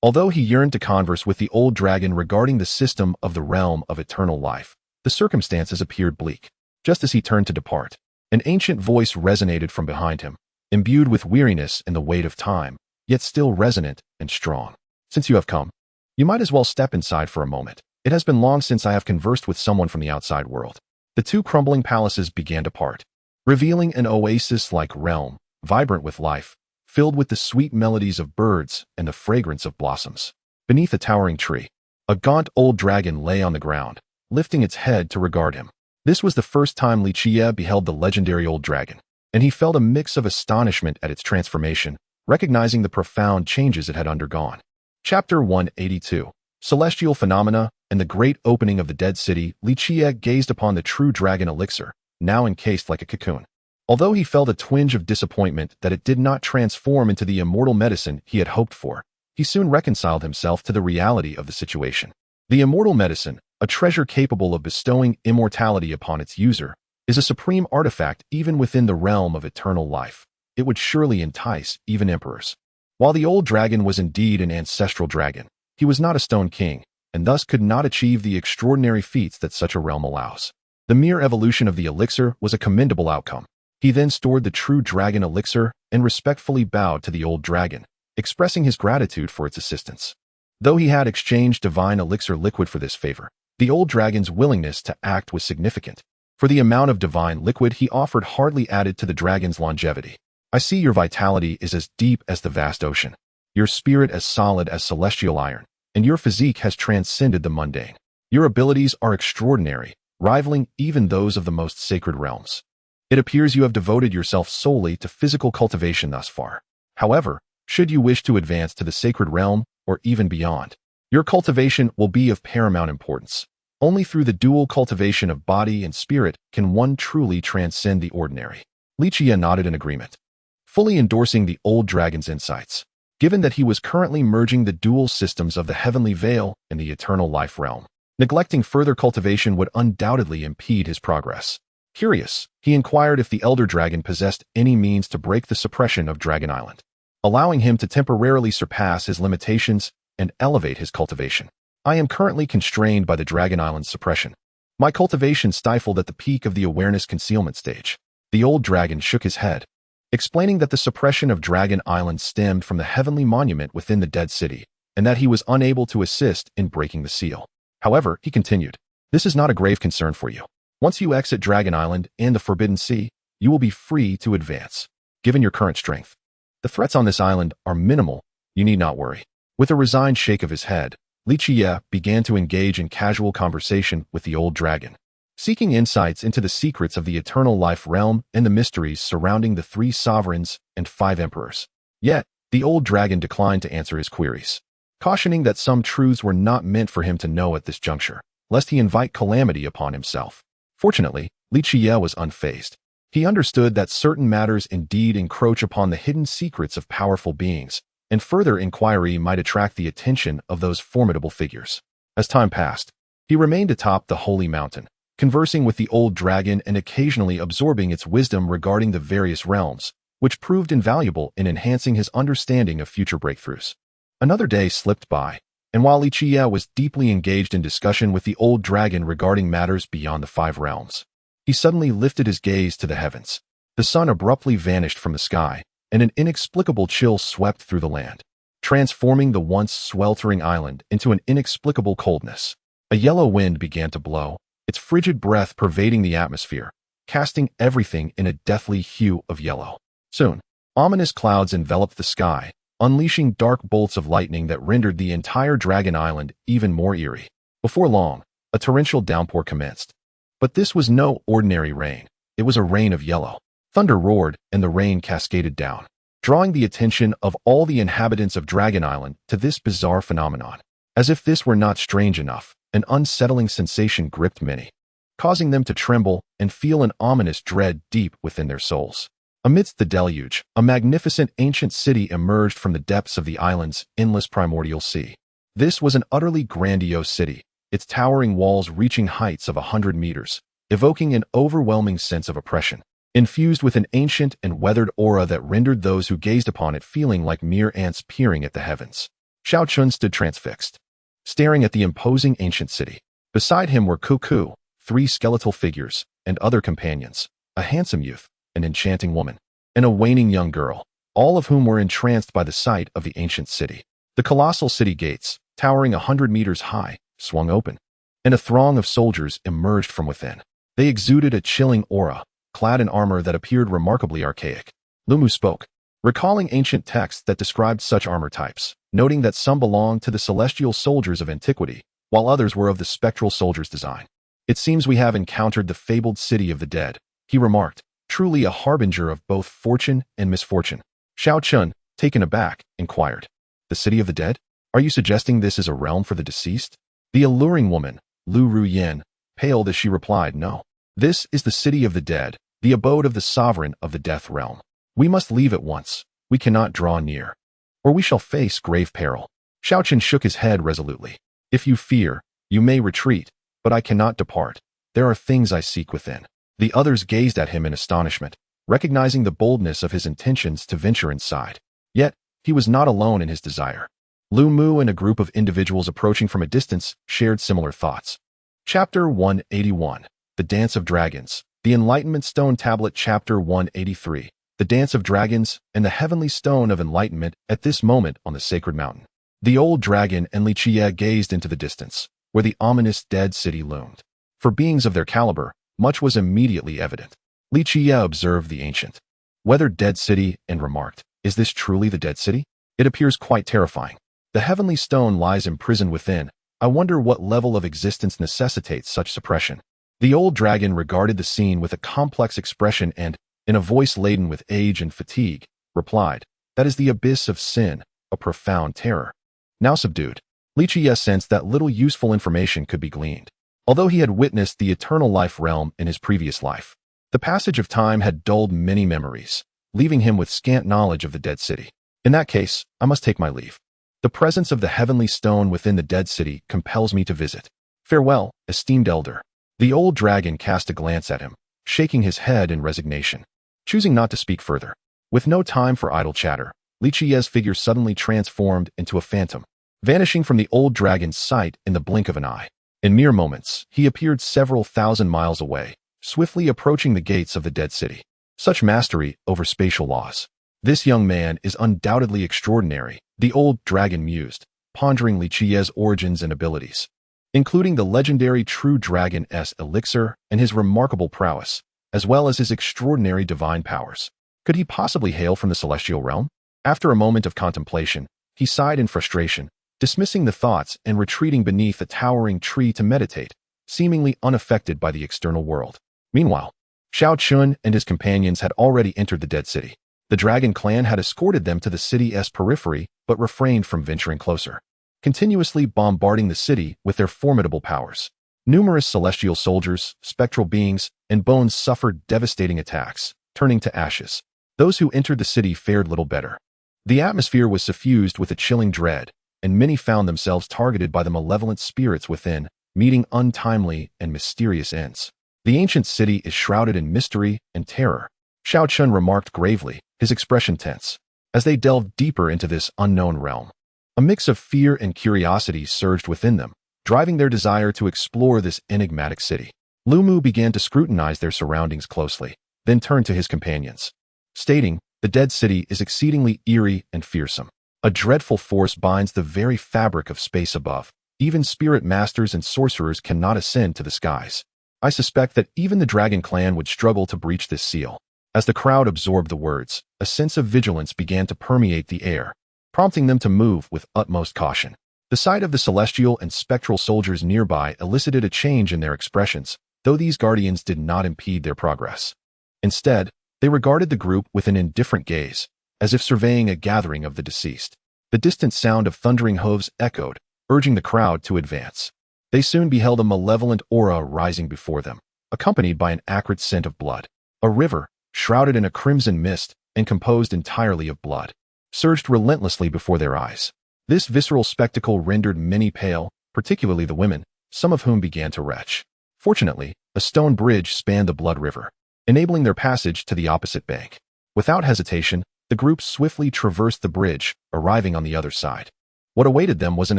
Although he yearned to converse with the old dragon regarding the system of the realm of eternal life, the circumstances appeared bleak. Just as he turned to depart, an ancient voice resonated from behind him, imbued with weariness and the weight of time, yet still resonant and strong. "Since you have come, you might as well step inside for a moment. It has been long since I have conversed with someone from the outside world." The two crumbling palaces began to part, revealing an oasis-like realm, vibrant with life, filled with the sweet melodies of birds and the fragrance of blossoms. Beneath a towering tree, a gaunt old dragon lay on the ground, lifting its head to regard him. This was the first time Li Qiyeh beheld the legendary old dragon, and he felt a mix of astonishment at its transformation, recognizing the profound changes it had undergone. Chapter 182, Celestial Phenomena and the Great Opening of the Dead City. Li Qiyeh gazed upon the true dragon elixir, now encased like a cocoon. Although he felt a twinge of disappointment that it did not transform into the immortal medicine he had hoped for, he soon reconciled himself to the reality of the situation. The immortal medicine, a treasure capable of bestowing immortality upon its user, is a supreme artifact even within the realm of eternal life. It would surely entice even emperors. While the old dragon was indeed an ancestral dragon, he was not a stone king, and thus could not achieve the extraordinary feats that such a realm allows. The mere evolution of the elixir was a commendable outcome. He then stored the true dragon elixir and respectfully bowed to the old dragon, expressing his gratitude for its assistance. Though he had exchanged divine elixir liquid for this favor, the old dragon's willingness to act was significant. for the amount of divine liquid he offered hardly added to the dragon's longevity. I see your vitality is as deep as the vast ocean, your spirit as solid as celestial iron, and your physique has transcended the mundane. Your abilities are extraordinary, rivaling even those of the most sacred realms. It appears you have devoted yourself solely to physical cultivation thus far. However, should you wish to advance to the sacred realm or even beyond, your cultivation will be of paramount importance. Only through the dual cultivation of body and spirit can one truly transcend the ordinary. Li Qiyeh nodded in agreement, fully endorsing the old dragon's insights, given that he was currently merging the dual systems of the heavenly veil and the eternal life realm. Neglecting further cultivation would undoubtedly impede his progress. Curious, he inquired if the elder dragon possessed any means to break the suppression of Dragon Island, allowing him to temporarily surpass his limitations and elevate his cultivation. I am currently constrained by the Dragon Island's suppression. My cultivation stifled at the peak of the awareness concealment stage. The old dragon shook his head, explaining that the suppression of Dragon Island stemmed from the heavenly monument within the dead city, and that he was unable to assist in breaking the seal. However, he continued, this is not a grave concern for you. Once you exit Dragon Island and the Forbidden Sea, you will be free to advance. Given your current strength, the threats on this island are minimal. You need not worry. With a resigned shake of his head, Li Qiyeh began to engage in casual conversation with the old dragon, seeking insights into the secrets of the eternal life realm and the mysteries surrounding the 3 sovereigns and 5 emperors. Yet, the old dragon declined to answer his queries, cautioning that some truths were not meant for him to know at this juncture, lest he invite calamity upon himself. Fortunately, Li Qiyeh was unfazed. He understood that certain matters indeed encroach upon the hidden secrets of powerful beings, and further inquiry might attract the attention of those formidable figures. As time passed, he remained atop the holy mountain, conversing with the old dragon and occasionally absorbing its wisdom regarding the various realms, which proved invaluable in enhancing his understanding of future breakthroughs. Another day slipped by, and while Li Qiyeh was deeply engaged in discussion with the old dragon regarding matters beyond the 5 realms, he suddenly lifted his gaze to the heavens. The sun abruptly vanished from the sky, and an inexplicable chill swept through the land, transforming the once sweltering island into an inexplicable coldness. A yellow wind began to blow, its frigid breath pervading the atmosphere, casting everything in a deathly hue of yellow. Soon, ominous clouds enveloped the sky, unleashing dark bolts of lightning that rendered the entire Dragon Island even more eerie. Before long, a torrential downpour commenced. But this was no ordinary rain. It was a rain of yellow. Thunder roared, and the rain cascaded down, drawing the attention of all the inhabitants of Dragon Island to this bizarre phenomenon. As if this were not strange enough, an unsettling sensation gripped many, causing them to tremble and feel an ominous dread deep within their souls. Amidst the deluge, a magnificent ancient city emerged from the depths of the island's endless primordial sea. This was an utterly grandiose city, its towering walls reaching heights of 100 meters, evoking an overwhelming sense of oppression, infused with an ancient and weathered aura that rendered those who gazed upon it feeling like mere ants peering at the heavens. Xiao Chun stood transfixed, staring at the imposing ancient city. Beside him were Cuckoo, 3 skeletal figures, and other companions, a handsome youth, an enchanting woman, and a waning young girl, all of whom were entranced by the sight of the ancient city. The colossal city gates, towering 100 meters high, swung open, and a throng of soldiers emerged from within. They exuded a chilling aura, clad in armor that appeared remarkably archaic. Lumu spoke, recalling ancient texts that described such armor types, noting that some belonged to the celestial soldiers of antiquity, while others were of the spectral soldiers' design. It seems we have encountered the fabled city of the dead, he remarked, truly a harbinger of both fortune and misfortune. Xiao Chun, taken aback, inquired, the city of the dead? Are you suggesting this is a realm for the deceased? The alluring woman, Lu Ruyen, paled as she replied, no. This is the city of the dead, the abode of the sovereign of the death realm. We must leave at once. We cannot draw near, or we shall face grave peril. Xiao Chun shook his head resolutely. If you fear, you may retreat, but I cannot depart. There are things I seek within. The others gazed at him in astonishment, recognizing the boldness of his intentions to venture inside. Yet, he was not alone in his desire. Lu Mu and a group of individuals approaching from a distance shared similar thoughts. Chapter 181. The Dance of Dragons. The Enlightenment Stone Tablet. Chapter 183. The Dance of Dragons and the Heavenly Stone of Enlightenment. At this moment on the sacred mountain, the old dragon and Li Qiyeh gazed into the distance, where the ominous dead city loomed. For beings of their caliber, much was immediately evident. Li Qiyeh observed the ancient, weathered dead city and remarked, "Is this truly the dead city? It appears quite terrifying. The heavenly stone lies imprisoned within. I wonder what level of existence necessitates such suppression." The old dragon regarded the scene with a complex expression and, in a voice laden with age and fatigue, replied, "That is the abyss of sin, a profound terror." Now subdued, Li Qiyeh sensed that little useful information could be gleaned. Although he had witnessed the eternal life realm in his previous life, the passage of time had dulled many memories, leaving him with scant knowledge of the dead city. "In that case, I must take my leave. The presence of the heavenly stone within the dead city compels me to visit. Farewell, esteemed elder." The old dragon cast a glance at him, shaking his head in resignation, choosing not to speak further. With no time for idle chatter, Li Qiyeh's figure suddenly transformed into a phantom, vanishing from the old dragon's sight in the blink of an eye. In mere moments, he appeared several thousand miles away, swiftly approaching the gates of the dead city. Such mastery over spatial laws. "This young man is undoubtedly extraordinary," the old dragon mused, pondering Li Qiyeh's origins and abilities, including the legendary True Dragon's elixir and his remarkable prowess, as well as his extraordinary divine powers. Could he possibly hail from the celestial realm? After a moment of contemplation, he sighed in frustration, dismissing the thoughts and retreating beneath a towering tree to meditate, seemingly unaffected by the external world. Meanwhile, Xiao Chun and his companions had already entered the dead city. The dragon clan had escorted them to the city's periphery but refrained from venturing closer, continuously bombarding the city with their formidable powers. Numerous celestial soldiers, spectral beings, and bones suffered devastating attacks, turning to ashes. Those who entered the city fared little better. The atmosphere was suffused with a chilling dread, and many found themselves targeted by the malevolent spirits within, meeting untimely and mysterious ends. "The ancient city is shrouded in mystery and terror," Xiao Chun remarked gravely, his expression tense. As they delved deeper into this unknown realm, a mix of fear and curiosity surged within them, driving their desire to explore this enigmatic city. Lu Mu began to scrutinize their surroundings closely, then turned to his companions, stating, "The dead city is exceedingly eerie and fearsome. A dreadful force binds the very fabric of space above. Even spirit masters and sorcerers cannot ascend to the skies. I suspect that even the dragon clan would struggle to breach this seal." As the crowd absorbed the words, a sense of vigilance began to permeate the air, prompting them to move with utmost caution. The sight of the celestial and spectral soldiers nearby elicited a change in their expressions, though these guardians did not impede their progress. Instead, they regarded the group with an indifferent gaze, as if surveying a gathering of the deceased. The distant sound of thundering hooves echoed, urging the crowd to advance. They soon beheld a malevolent aura rising before them, accompanied by an acrid scent of blood. A river, shrouded in a crimson mist and composed entirely of blood, surged relentlessly before their eyes. This visceral spectacle rendered many pale, particularly the women, some of whom began to retch. Fortunately, a stone bridge spanned the blood river, enabling their passage to the opposite bank. Without hesitation, the group swiftly traversed the bridge, arriving on the other side. What awaited them was an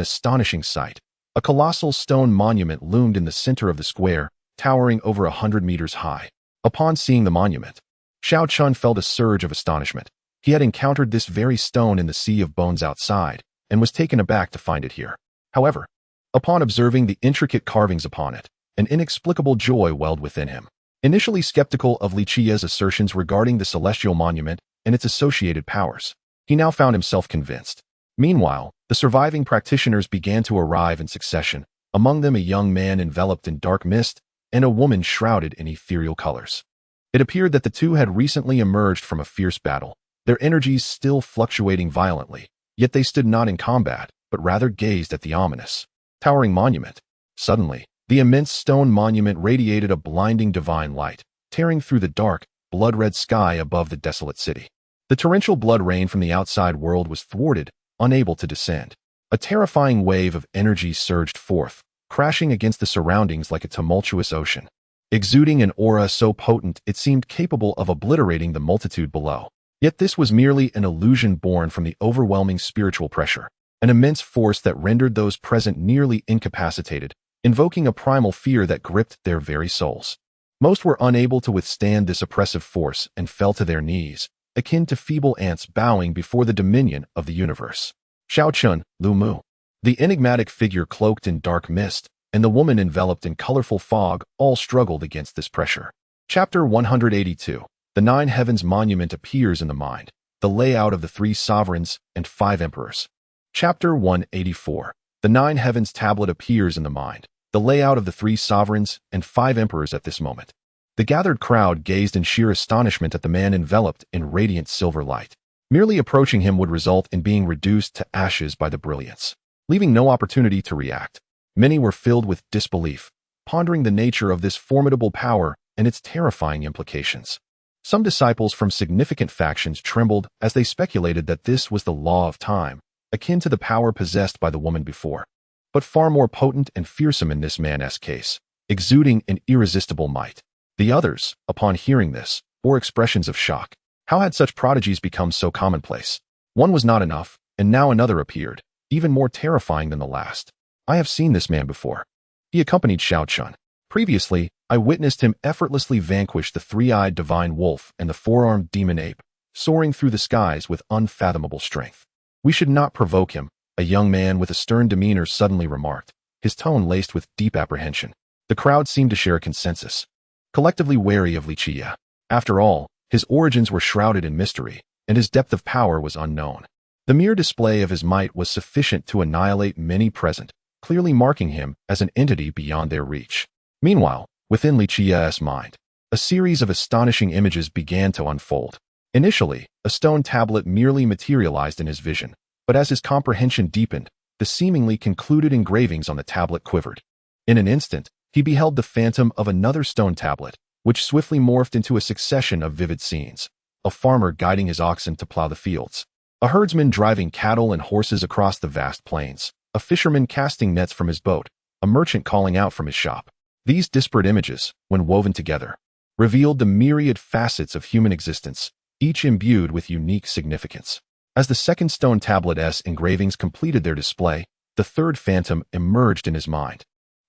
astonishing sight. A colossal stone monument loomed in the center of the square, towering over 100 meters high. Upon seeing the monument, Xiao Chun felt a surge of astonishment. He had encountered this very stone in the sea of bones outside, and was taken aback to find it here. However, upon observing the intricate carvings upon it, an inexplicable joy welled within him. Initially skeptical of Li Qiyeh's assertions regarding the celestial monument and its associated powers, he now found himself convinced. Meanwhile, the surviving practitioners began to arrive in succession, among them a young man enveloped in dark mist and a woman shrouded in ethereal colors. It appeared that the two had recently emerged from a fierce battle, their energies still fluctuating violently, yet they stood not in combat, but rather gazed at the ominous, towering monument. Suddenly, the immense stone monument radiated a blinding divine light, tearing through the dark, blood-red sky above the desolate city. The torrential blood rain from the outside world was thwarted, unable to descend. A terrifying wave of energy surged forth, crashing against the surroundings like a tumultuous ocean, exuding an aura so potent it seemed capable of obliterating the multitude below. Yet this was merely an illusion born from the overwhelming spiritual pressure, an immense force that rendered those present nearly incapacitated, invoking a primal fear that gripped their very souls. Most were unable to withstand this oppressive force and fell to their knees, akin to feeble ants bowing before the dominion of the universe. Xiao Chun, Lu Mu. The enigmatic figure cloaked in dark mist, and the woman enveloped in colorful fog all struggled against this pressure. Chapter 182. The Nine Heavens Monument appears in the mind. The layout of the 3 sovereigns and 5 emperors. Chapter 184. The Nine Heavens tablet appears in the mind. The layout of the 3 sovereigns and 5 emperors at this moment. The gathered crowd gazed in sheer astonishment at the man enveloped in radiant silver light. Merely approaching him would result in being reduced to ashes by the brilliance, leaving no opportunity to react. Many were filled with disbelief, pondering the nature of this formidable power and its terrifying implications. Some disciples from significant factions trembled as they speculated that this was the law of time, akin to the power possessed by the woman before, but far more potent and fearsome in this man's case, exuding an irresistible might. The others, upon hearing this, bore expressions of shock. How had such prodigies become so commonplace? One was not enough, and now another appeared, even more terrifying than the last. I have seen this man before. He accompanied Xiaochun. Previously, I witnessed him effortlessly vanquish the 3-eyed divine wolf and the 4-armed demon ape, soaring through the skies with unfathomable strength. We should not provoke him, a young man with a stern demeanor suddenly remarked, his tone laced with deep apprehension. The crowd seemed to share a consensus, collectively wary of Li Qiyeh. After all, his origins were shrouded in mystery, and his depth of power was unknown. The mere display of his might was sufficient to annihilate many present, clearly marking him as an entity beyond their reach. Meanwhile, within Li Qiyeh's mind, a series of astonishing images began to unfold. Initially, a stone tablet merely materialized in his vision, but as his comprehension deepened, the seemingly concluded engravings on the tablet quivered. In an instant, he beheld the phantom of another stone tablet, which swiftly morphed into a succession of vivid scenes. A farmer guiding his oxen to plow the fields, a herdsman driving cattle and horses across the vast plains, a fisherman casting nets from his boat, a merchant calling out from his shop. These disparate images, when woven together, revealed the myriad facets of human existence, each imbued with unique significance. As the second stone tablet's engravings completed their display, the third phantom emerged in his mind,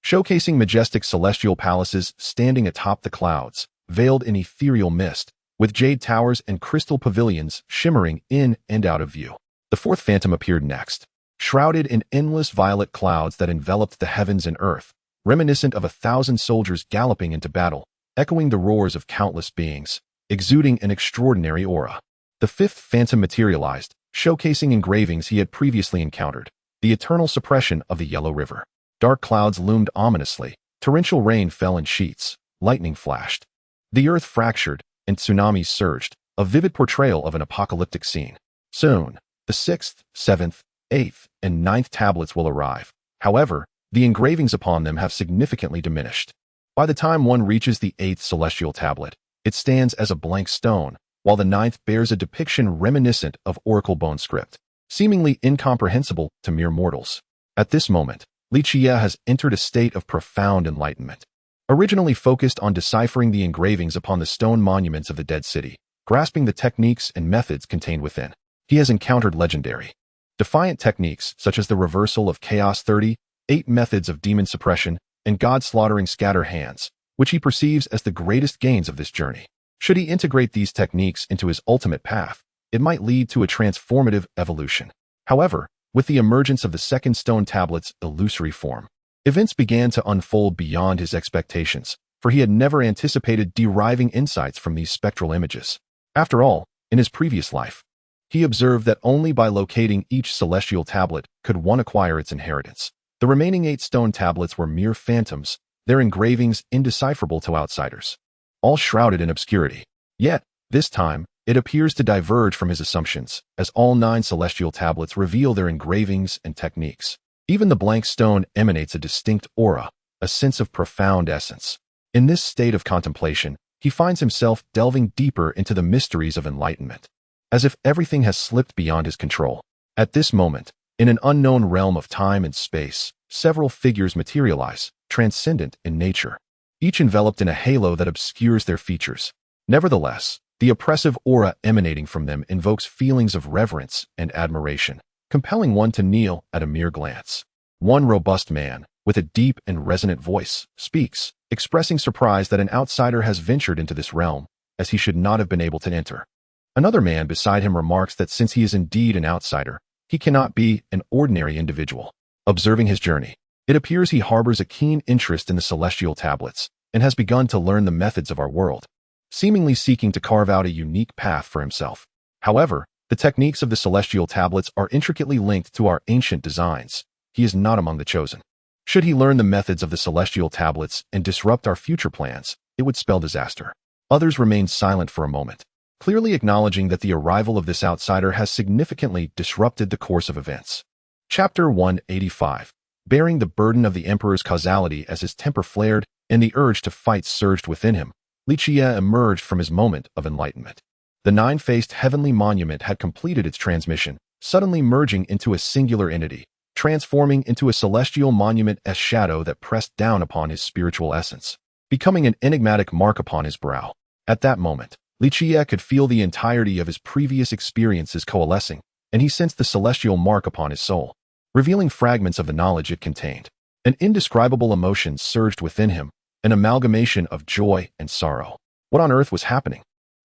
showcasing majestic celestial palaces standing atop the clouds, veiled in ethereal mist, with jade towers and crystal pavilions shimmering in and out of view. The fourth phantom appeared next, shrouded in endless violet clouds that enveloped the heavens and earth, reminiscent of 1,000 soldiers galloping into battle, echoing the roars of countless beings, exuding an extraordinary aura. The fifth phantom materialized, showcasing engravings he had previously encountered, the eternal suppression of the Yellow River. Dark clouds loomed ominously, torrential rain fell in sheets, lightning flashed. The earth fractured, and tsunamis surged, a vivid portrayal of an apocalyptic scene. Soon, the 6th, 7th, 8th, and 9th tablets will arrive. However, the engravings upon them have significantly diminished. By the time one reaches the 8th celestial tablet, it stands as a blank stone, while the 9th bears a depiction reminiscent of oracle bone script, seemingly incomprehensible to mere mortals. At this moment, Li Qiyeh has entered a state of profound enlightenment. Originally focused on deciphering the engravings upon the stone monuments of the dead city, grasping the techniques and methods contained within, he has encountered legendary, defiant techniques such as the reversal of Chaos 30, 8 methods of demon suppression, and god-slaughtering scatter hands, which he perceives as the greatest gains of this journey. Should he integrate these techniques into his ultimate path, it might lead to a transformative evolution. However, with the emergence of the second stone tablet's illusory form, events began to unfold beyond his expectations, for he had never anticipated deriving insights from these spectral images. After all, in his previous life, he observed that only by locating each celestial tablet could one acquire its inheritance. The remaining 8 stone tablets were mere phantoms, their engravings indecipherable to outsiders, all shrouded in obscurity. Yet, this time, it appears to diverge from his assumptions, as all 9 celestial tablets reveal their engravings and techniques. Even the blank stone emanates a distinct aura, a sense of profound essence. In this state of contemplation, he finds himself delving deeper into the mysteries of enlightenment, as if everything has slipped beyond his control. At this moment, in an unknown realm of time and space, several figures materialize, transcendent in nature, each enveloped in a halo that obscures their features. Nevertheless, the oppressive aura emanating from them invokes feelings of reverence and admiration, compelling one to kneel at a mere glance. One robust man, with a deep and resonant voice, speaks, expressing surprise that an outsider has ventured into this realm, as he should not have been able to enter. Another man beside him remarks that since he is indeed an outsider, he cannot be an ordinary individual. Observing his journey, It appears he harbors a keen interest in the celestial tablets and has begun to learn the methods of our world, seemingly seeking to carve out a unique path for himself. However, the techniques of the celestial tablets are intricately linked to our ancient designs. He is not among the chosen. Should he learn the methods of the celestial tablets and disrupt our future plans, it would spell disaster. Others remained silent for a moment, clearly acknowledging that the arrival of this outsider has significantly disrupted the course of events. Chapter 185. Bearing the burden of the Emperor's causality. As his temper flared and the urge to fight surged within him, Li Qiyeh emerged from his moment of enlightenment. The nine-faced heavenly monument had completed its transmission, suddenly merging into a singular entity, transforming into a celestial monument as shadow that pressed down upon his spiritual essence, becoming an enigmatic mark upon his brow. At that moment, Li Qiyeh could feel the entirety of his previous experiences coalescing, and he sensed the celestial mark upon his soul, revealing fragments of the knowledge it contained. An indescribable emotion surged within him, an amalgamation of joy and sorrow. What on earth was happening?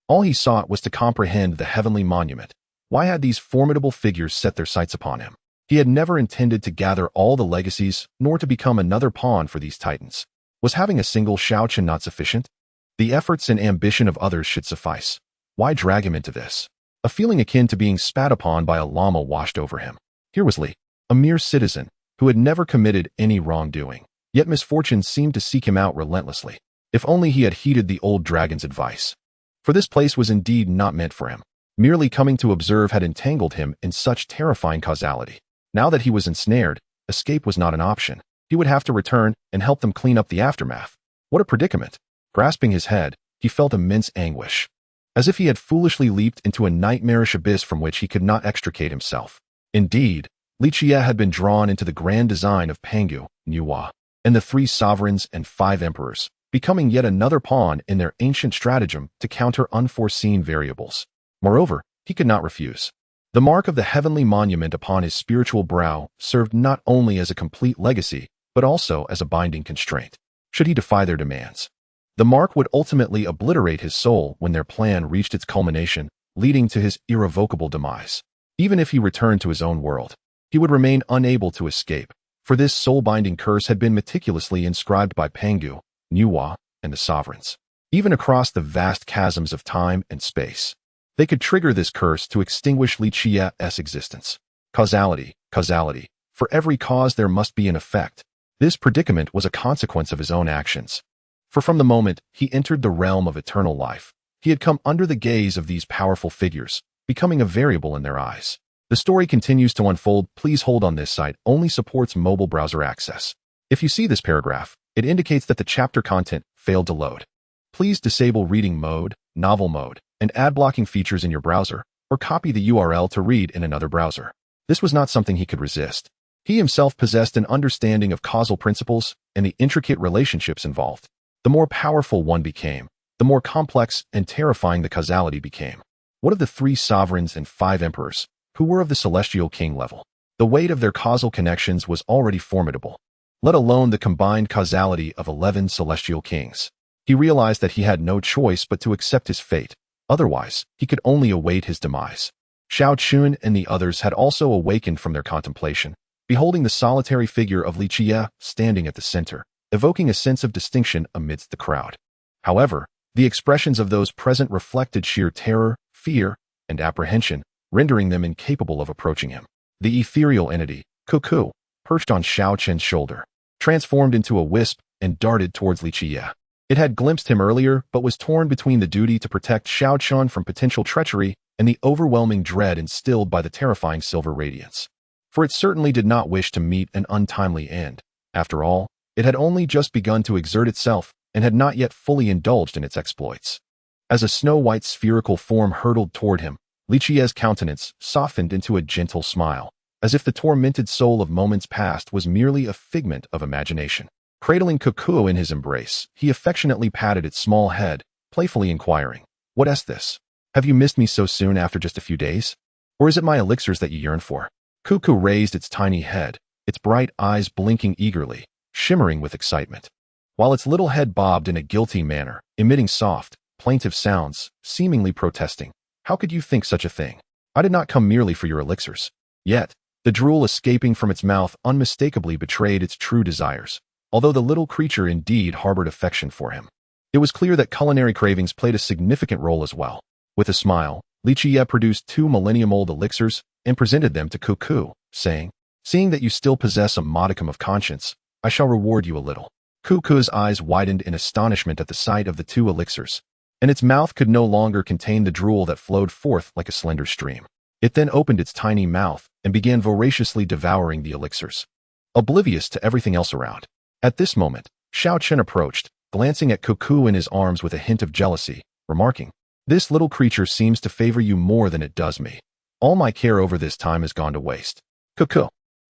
All he sought was to comprehend the heavenly monument. Why had these formidable figures set their sights upon him? He had never intended to gather all the legacies, nor to become another pawn for these titans. Was having a single Shaochen not sufficient? The efforts and ambition of others should suffice. Why drag him into this? A feeling akin to being spat upon by a llama washed over him. Here was Li, a mere citizen, who had never committed any wrongdoing. Yet misfortune seemed to seek him out relentlessly. If only he had heeded the old dragon's advice. For this place was indeed not meant for him. Merely coming to observe had entangled him in such terrifying causality. Now that he was ensnared, escape was not an option. He would have to return and help them clean up the aftermath. What a predicament! Grasping his head, he felt immense anguish, as if he had foolishly leaped into a nightmarish abyss from which he could not extricate himself. Indeed, Li Qiyeh had been drawn into the grand design of Pangu, Nuwa, and the 3 sovereigns and 5 emperors, becoming yet another pawn in their ancient stratagem to counter unforeseen variables. Moreover, he could not refuse. The mark of the heavenly monument upon his spiritual brow served not only as a complete legacy, but also as a binding constraint. Should he defy their demands, the mark would ultimately obliterate his soul when their plan reached its culmination, leading to his irrevocable demise. Even if he returned to his own world, he would remain unable to escape, for this soul-binding curse had been meticulously inscribed by Pangu, Nuwa, and the sovereigns. Even across the vast chasms of time and space, they could trigger this curse to extinguish Li Qiyeh's existence. Causality, causality. For every cause there must be an effect. This predicament was a consequence of his own actions. For from the moment he entered the realm of eternal life, he had come under the gaze of these powerful figures, becoming a variable in their eyes. The story continues to unfold. Please hold on. This site only supports mobile browser access. If you see this paragraph, it indicates that the chapter content failed to load. Please disable reading mode, novel mode, and ad blocking features in your browser, or copy the URL to read in another browser. This was not something he could resist. He himself possessed an understanding of causal principles and the intricate relationships involved. The more powerful one became, the more complex and terrifying the causality became. What of the 3 sovereigns and 5 emperors, who were of the celestial king level? The weight of their causal connections was already formidable, let alone the combined causality of 11 celestial kings. He realized that he had no choice but to accept his fate. Otherwise, he could only await his demise. Shao Chun and the others had also awakened from their contemplation, beholding the solitary figure of Li Qiyeh standing at the center, evoking a sense of distinction amidst the crowd. However, the expressions of those present reflected sheer terror, fear, and apprehension, rendering them incapable of approaching him. The ethereal entity, Cuckoo, perched on Shao Chen's shoulder, transformed into a wisp and darted towards Li Qiyeh. It had glimpsed him earlier, but was torn between the duty to protect Shao Chun from potential treachery and the overwhelming dread instilled by the terrifying silver radiance. For it certainly did not wish to meet an untimely end. After all, it had only just begun to exert itself and had not yet fully indulged in its exploits. As a snow-white spherical form hurtled toward him, Li Qiyeh's countenance softened into a gentle smile, as if the tormented soul of moments past was merely a figment of imagination. Cradling Cuckoo in his embrace, he affectionately patted its small head, playfully inquiring, "What is this? Have you missed me so soon after just a few days? Or is it my elixirs that you yearn for?" Cuckoo raised its tiny head, its bright eyes blinking eagerly, shimmering with excitement, while its little head bobbed in a guilty manner, emitting soft, plaintive sounds, seemingly protesting. "How could you think such a thing? I did not come merely for your elixirs. Yet, The drool escaping from its mouth unmistakably betrayed its true desires, although the little creature indeed harbored affection for him. It was clear that culinary cravings played a significant role as well. With a smile, Li Qiyeh produced 2 millennium-old elixirs and presented them to Cuckoo, saying, "Seeing that you still possess a modicum of conscience, I shall reward you a little." Cuckoo's eyes widened in astonishment at the sight of the 2 elixirs, and its mouth could no longer contain the drool that flowed forth like a slender stream. It then opened its tiny mouth and began voraciously devouring the elixirs, oblivious to everything else around. At this moment, Xiao Chen approached, glancing at Cuckoo in his arms with a hint of jealousy, remarking, "This little creature seems to favor you more than it does me. All my care over this time has gone to waste." "Cuckoo,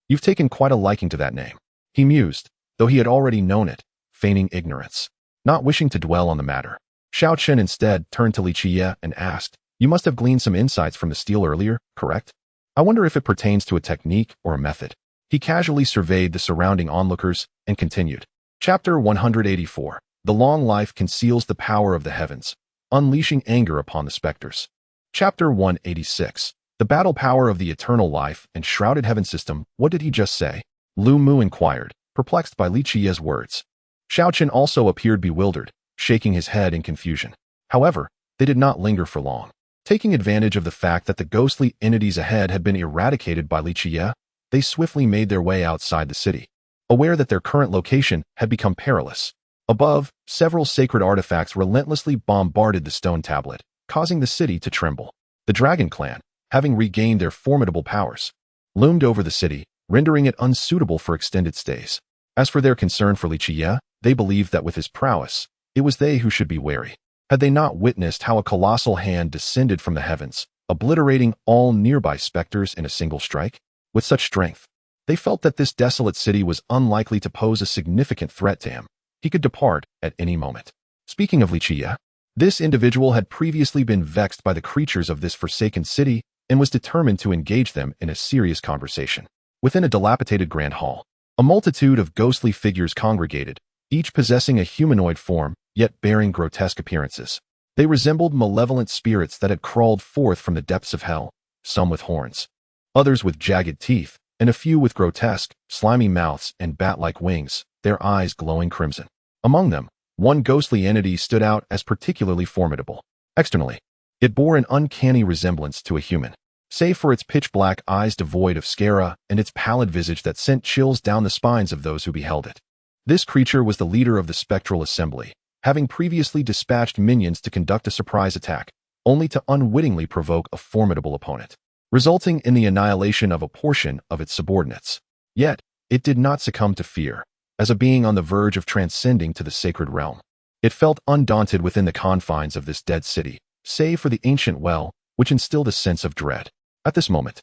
you've taken quite a liking to that name," he mused, though he had already known it, feigning ignorance. Not wishing to dwell on the matter, Xiao Chen instead turned to Li Qiyeh and asked, "You must have gleaned some insights from the stele earlier, correct? I wonder if it pertains to a technique or a method." He casually surveyed the surrounding onlookers and continued. Chapter 184. The long life conceals the power of the heavens, unleashing anger upon the specters. Chapter 186. The battle power of the eternal life and shrouded heaven system. What did he just say? Lu Mu inquired, perplexed by Li Qiyeh's words. Xiao Chen also appeared bewildered, shaking his head in confusion. However, they did not linger for long. Taking advantage of the fact that the ghostly entities ahead had been eradicated by Li Qiyeh, they swiftly made their way outside the city, aware that their current location had become perilous. Above, several sacred artifacts relentlessly bombarded the stone tablet, causing the city to tremble. The Dragon Clan, having regained their formidable powers, loomed over the city, rendering it unsuitable for extended stays. As for their concern for Li Qiyeh, they believed that with his prowess, it was they who should be wary. Had they not witnessed how a colossal hand descended from the heavens, obliterating all nearby specters in a single strike? With such strength, they felt that this desolate city was unlikely to pose a significant threat to him. He could depart at any moment. Speaking of Li Qiyeh, this individual had previously been vexed by the creatures of this forsaken city and was determined to engage them in a serious conversation. Within a dilapidated grand hall, a multitude of ghostly figures congregated, each possessing a humanoid form, yet bearing grotesque appearances. They resembled malevolent spirits that had crawled forth from the depths of hell, some with horns, others with jagged teeth, and a few with grotesque, slimy mouths and bat-like wings, their eyes glowing crimson. Among them, one ghostly entity stood out as particularly formidable. Externally, it bore an uncanny resemblance to a human, save for its pitch-black eyes devoid of sclera and its pallid visage that sent chills down the spines of those who beheld it. This creature was the leader of the Spectral Assembly, having previously dispatched minions to conduct a surprise attack, only to unwittingly provoke a formidable opponent, resulting in the annihilation of a portion of its subordinates. Yet, it did not succumb to fear. As a being on the verge of transcending to the sacred realm, it felt undaunted within the confines of this dead city, save for the ancient well, which instilled a sense of dread. At this moment,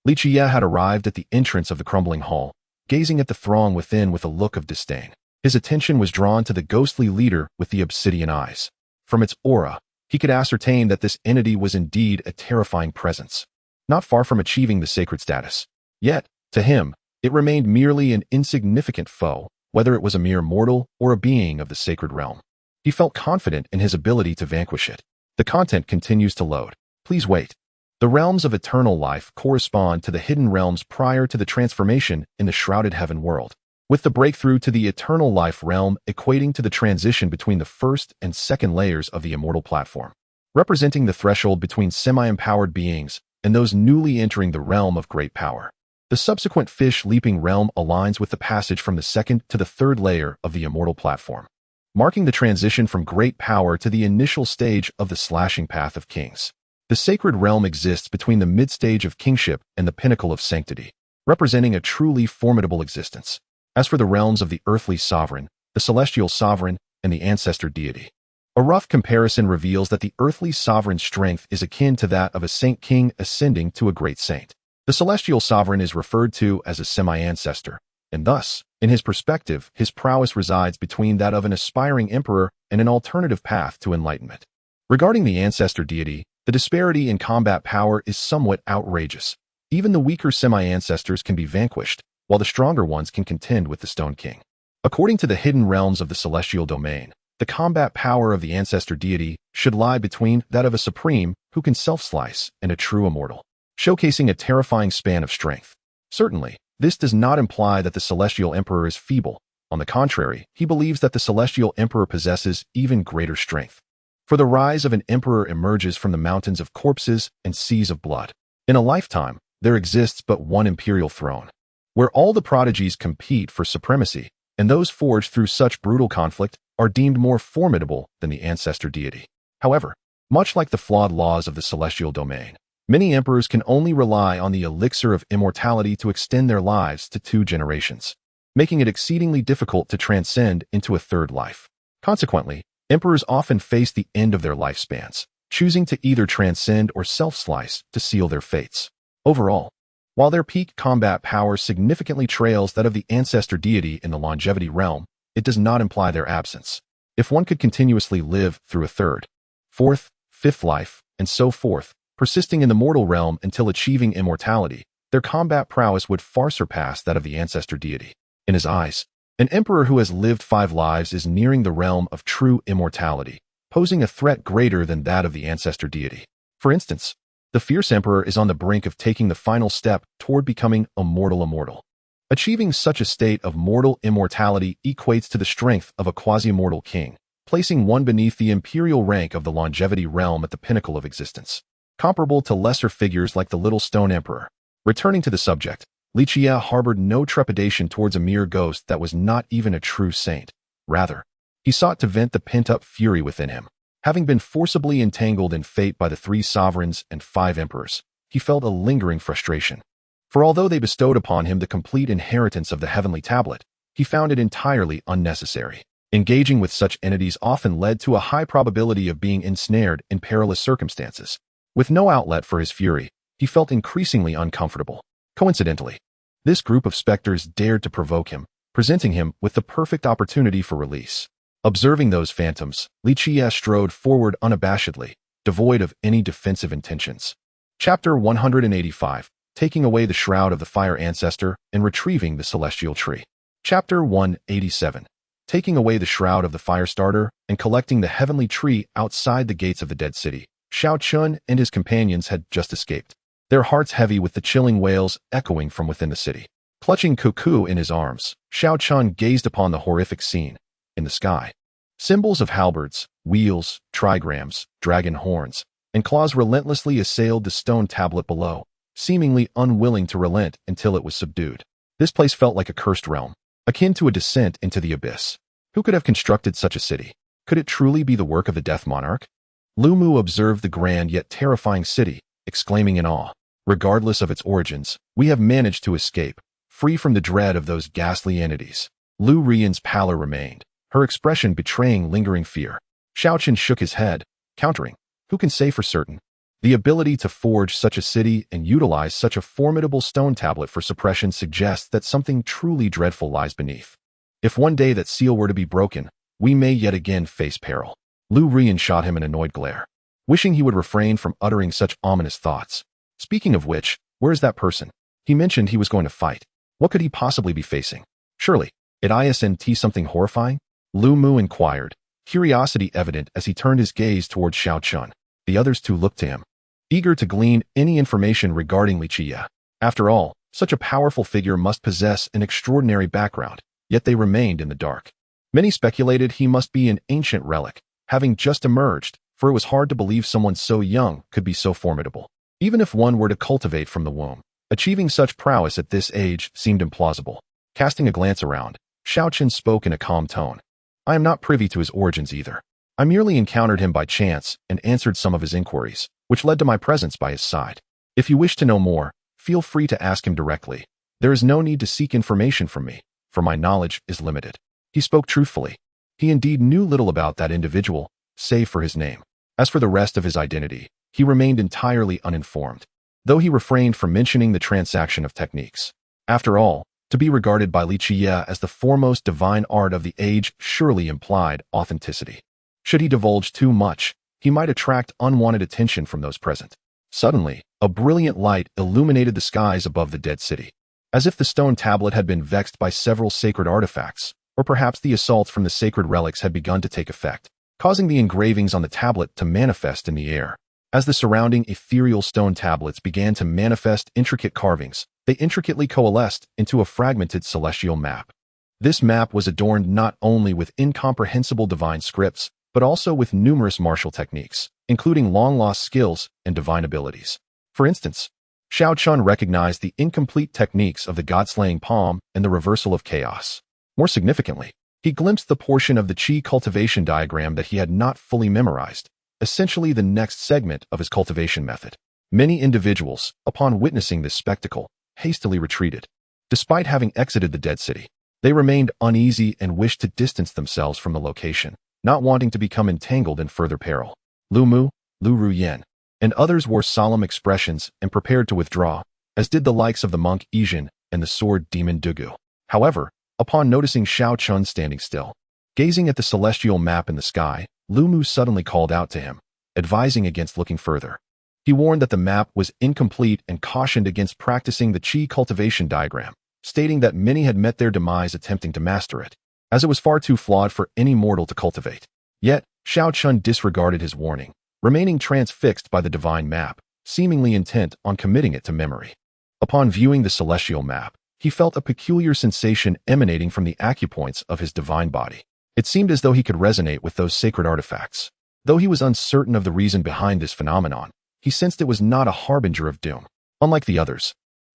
Li Qiyeh had arrived at the entrance of the crumbling hall, gazing at the throng within with a look of disdain. His attention was drawn to the ghostly leader with the obsidian eyes. From its aura, he could ascertain that this entity was indeed a terrifying presence, not far from achieving the sacred status. Yet, to him, it remained merely an insignificant foe, whether it was a mere mortal or a being of the sacred realm. He felt confident in his ability to vanquish it. The content continues to load. Please wait. The realms of eternal life correspond to the hidden realms prior to the transformation in the shrouded heaven world, with the breakthrough to the eternal life realm equating to the transition between the first and second layers of the immortal platform, representing the threshold between semi-empowered beings and those newly entering the realm of great power. The subsequent fish-leaping realm aligns with the passage from the second to the third layer of the immortal platform, marking the transition from great power to the initial stage of the slashing path of kings. The sacred realm exists between the mid-stage of kingship and the pinnacle of sanctity, representing a truly formidable existence. As for the realms of the earthly sovereign, the celestial sovereign, and the ancestor deity, a rough comparison reveals that the earthly sovereign's strength is akin to that of a saint-king ascending to a great saint. The celestial sovereign is referred to as a semi-ancestor, and thus, in his perspective, his prowess resides between that of an aspiring emperor and an alternative path to enlightenment. Regarding the ancestor deity, the disparity in combat power is somewhat outrageous. Even the weaker semi-ancestors can be vanquished, while the stronger ones can contend with the Stone King. According to the hidden realms of the celestial domain, the combat power of the ancestor deity should lie between that of a supreme who can self-slice and a true immortal, showcasing a terrifying span of strength. Certainly, this does not imply that the Celestial Emperor is feeble. On the contrary, he believes that the Celestial Emperor possesses even greater strength. For the rise of an emperor emerges from the mountains of corpses and seas of blood. In a lifetime, there exists but one imperial throne, where all the prodigies compete for supremacy, and those forged through such brutal conflict are deemed more formidable than the ancestor deity. However, much like the flawed laws of the celestial domain, many emperors can only rely on the elixir of immortality to extend their lives to 2 generations, making it exceedingly difficult to transcend into a third life. Consequently, emperors often face the end of their lifespans, choosing to either transcend or self-slice to seal their fates. Overall, while their peak combat power significantly trails that of the ancestor deity in the longevity realm, it does not imply their absence. If one could continuously live through a third, fourth, fifth life, and so forth, persisting in the mortal realm until achieving immortality, their combat prowess would far surpass that of the ancestor deity. In his eyes, an emperor who has lived 5 lives is nearing the realm of true immortality, posing a threat greater than that of the ancestor deity. For instance, the fierce emperor is on the brink of taking the final step toward becoming a mortal immortal. Achieving such a state of mortal immortality equates to the strength of a quasi-mortal king, placing one beneath the imperial rank of the longevity realm at the pinnacle of existence, comparable to lesser figures like the Little Stone Emperor. Returning to the subject, Li Qiyeh harbored no trepidation towards a mere ghost that was not even a true saint. Rather, he sought to vent the pent-up fury within him. Having been forcibly entangled in fate by the 3 sovereigns and 5 emperors, he felt a lingering frustration. For although they bestowed upon him the complete inheritance of the heavenly tablet, he found it entirely unnecessary. Engaging with such entities often led to a high probability of being ensnared in perilous circumstances. With no outlet for his fury, he felt increasingly uncomfortable. Coincidentally, this group of specters dared to provoke him, presenting him with the perfect opportunity for release. Observing those phantoms, Li Qiyeh strode forward unabashedly, devoid of any defensive intentions. Chapter 185, Taking Away the Shroud of the Fire Ancestor and Retrieving the Celestial Tree. Chapter 187, Taking Away the Shroud of the Fire Starter and Collecting the Heavenly Tree outside the gates of the Dead City. Shao Chun and his companions had just escaped, their hearts heavy with the chilling wails echoing from within the city. Clutching Cuckoo in his arms, Shao Chun gazed upon the horrific scene. In the sky, symbols of halberds, wheels, trigrams, dragon horns, and claws relentlessly assailed the stone tablet below, seemingly unwilling to relent until it was subdued. This place felt like a cursed realm, akin to a descent into the abyss. Who could have constructed such a city? Could it truly be the work of the Death Monarch? Lu Mu observed the grand yet terrifying city, exclaiming in awe, "Regardless of its origins, we have managed to escape, free from the dread of those ghastly entities." Lu Rian's pallor remained, her expression betraying lingering fear. Shao Chun shook his head, countering, "Who can say for certain? The ability to forge such a city and utilize such a formidable stone tablet for suppression suggests that something truly dreadful lies beneath. If one day that seal were to be broken, we may yet again face peril." Lu Rian shot him an annoyed glare, wishing he would refrain from uttering such ominous thoughts. Speaking of which, where is that person? He mentioned he was going to fight. What could he possibly be facing? Surely, it isn't something horrifying? Lu Mu inquired, curiosity evident as he turned his gaze towards Shao Chun. The others too looked to him, eager to glean any information regarding Li Qiyeh. After all, such a powerful figure must possess an extraordinary background, yet they remained in the dark. Many speculated he must be an ancient relic, having just emerged, for it was hard to believe someone so young could be so formidable. Even if one were to cultivate from the womb, achieving such prowess at this age seemed implausible. Casting a glance around, Shao Chun spoke in a calm tone. "I am not privy to his origins either. I merely encountered him by chance and answered some of his inquiries, which led to my presence by his side. If you wish to know more, feel free to ask him directly. There is no need to seek information from me, for my knowledge is limited." He spoke truthfully. He indeed knew little about that individual, save for his name. As for the rest of his identity, he remained entirely uninformed, though he refrained from mentioning the transaction of techniques. After all, to be regarded by Li Qiyeh as the foremost divine art of the age surely implied authenticity. Should he divulge too much, he might attract unwanted attention from those present. Suddenly, a brilliant light illuminated the skies above the dead city, as if the stone tablet had been vexed by several sacred artifacts, or perhaps the assaults from the sacred relics had begun to take effect, causing the engravings on the tablet to manifest in the air. As the surrounding ethereal stone tablets began to manifest intricate carvings, They intricately coalesced into a fragmented celestial map. This map was adorned not only with incomprehensible divine scripts, but also with numerous martial techniques, including long-lost skills and divine abilities. For instance, Shao Chun recognized the incomplete techniques of the god-slaying palm and the reversal of chaos. More significantly, he glimpsed the portion of the Qi cultivation diagram that he had not fully memorized, essentially the next segment of his cultivation method. Many individuals, upon witnessing this spectacle, hastily retreated. Despite having exited the dead city, they remained uneasy and wished to distance themselves from the location, not wanting to become entangled in further peril. Lu Mu, Lu Ruyen, and others wore solemn expressions and prepared to withdraw, as did the likes of the monk Yijin and the sword demon Dugu. However, upon noticing Shao Chun standing still, gazing at the celestial map in the sky, Lu Mu suddenly called out to him, advising against looking further. He warned that the map was incomplete and cautioned against practicing the Qi cultivation diagram, stating that many had met their demise attempting to master it, as it was far too flawed for any mortal to cultivate. Yet, Shao Chun disregarded his warning, remaining transfixed by the divine map, seemingly intent on committing it to memory. Upon viewing the celestial map, he felt a peculiar sensation emanating from the acupoints of his divine body. It seemed as though he could resonate with those sacred artifacts. Though he was uncertain of the reason behind this phenomenon, he sensed it was not a harbinger of doom. Unlike the others,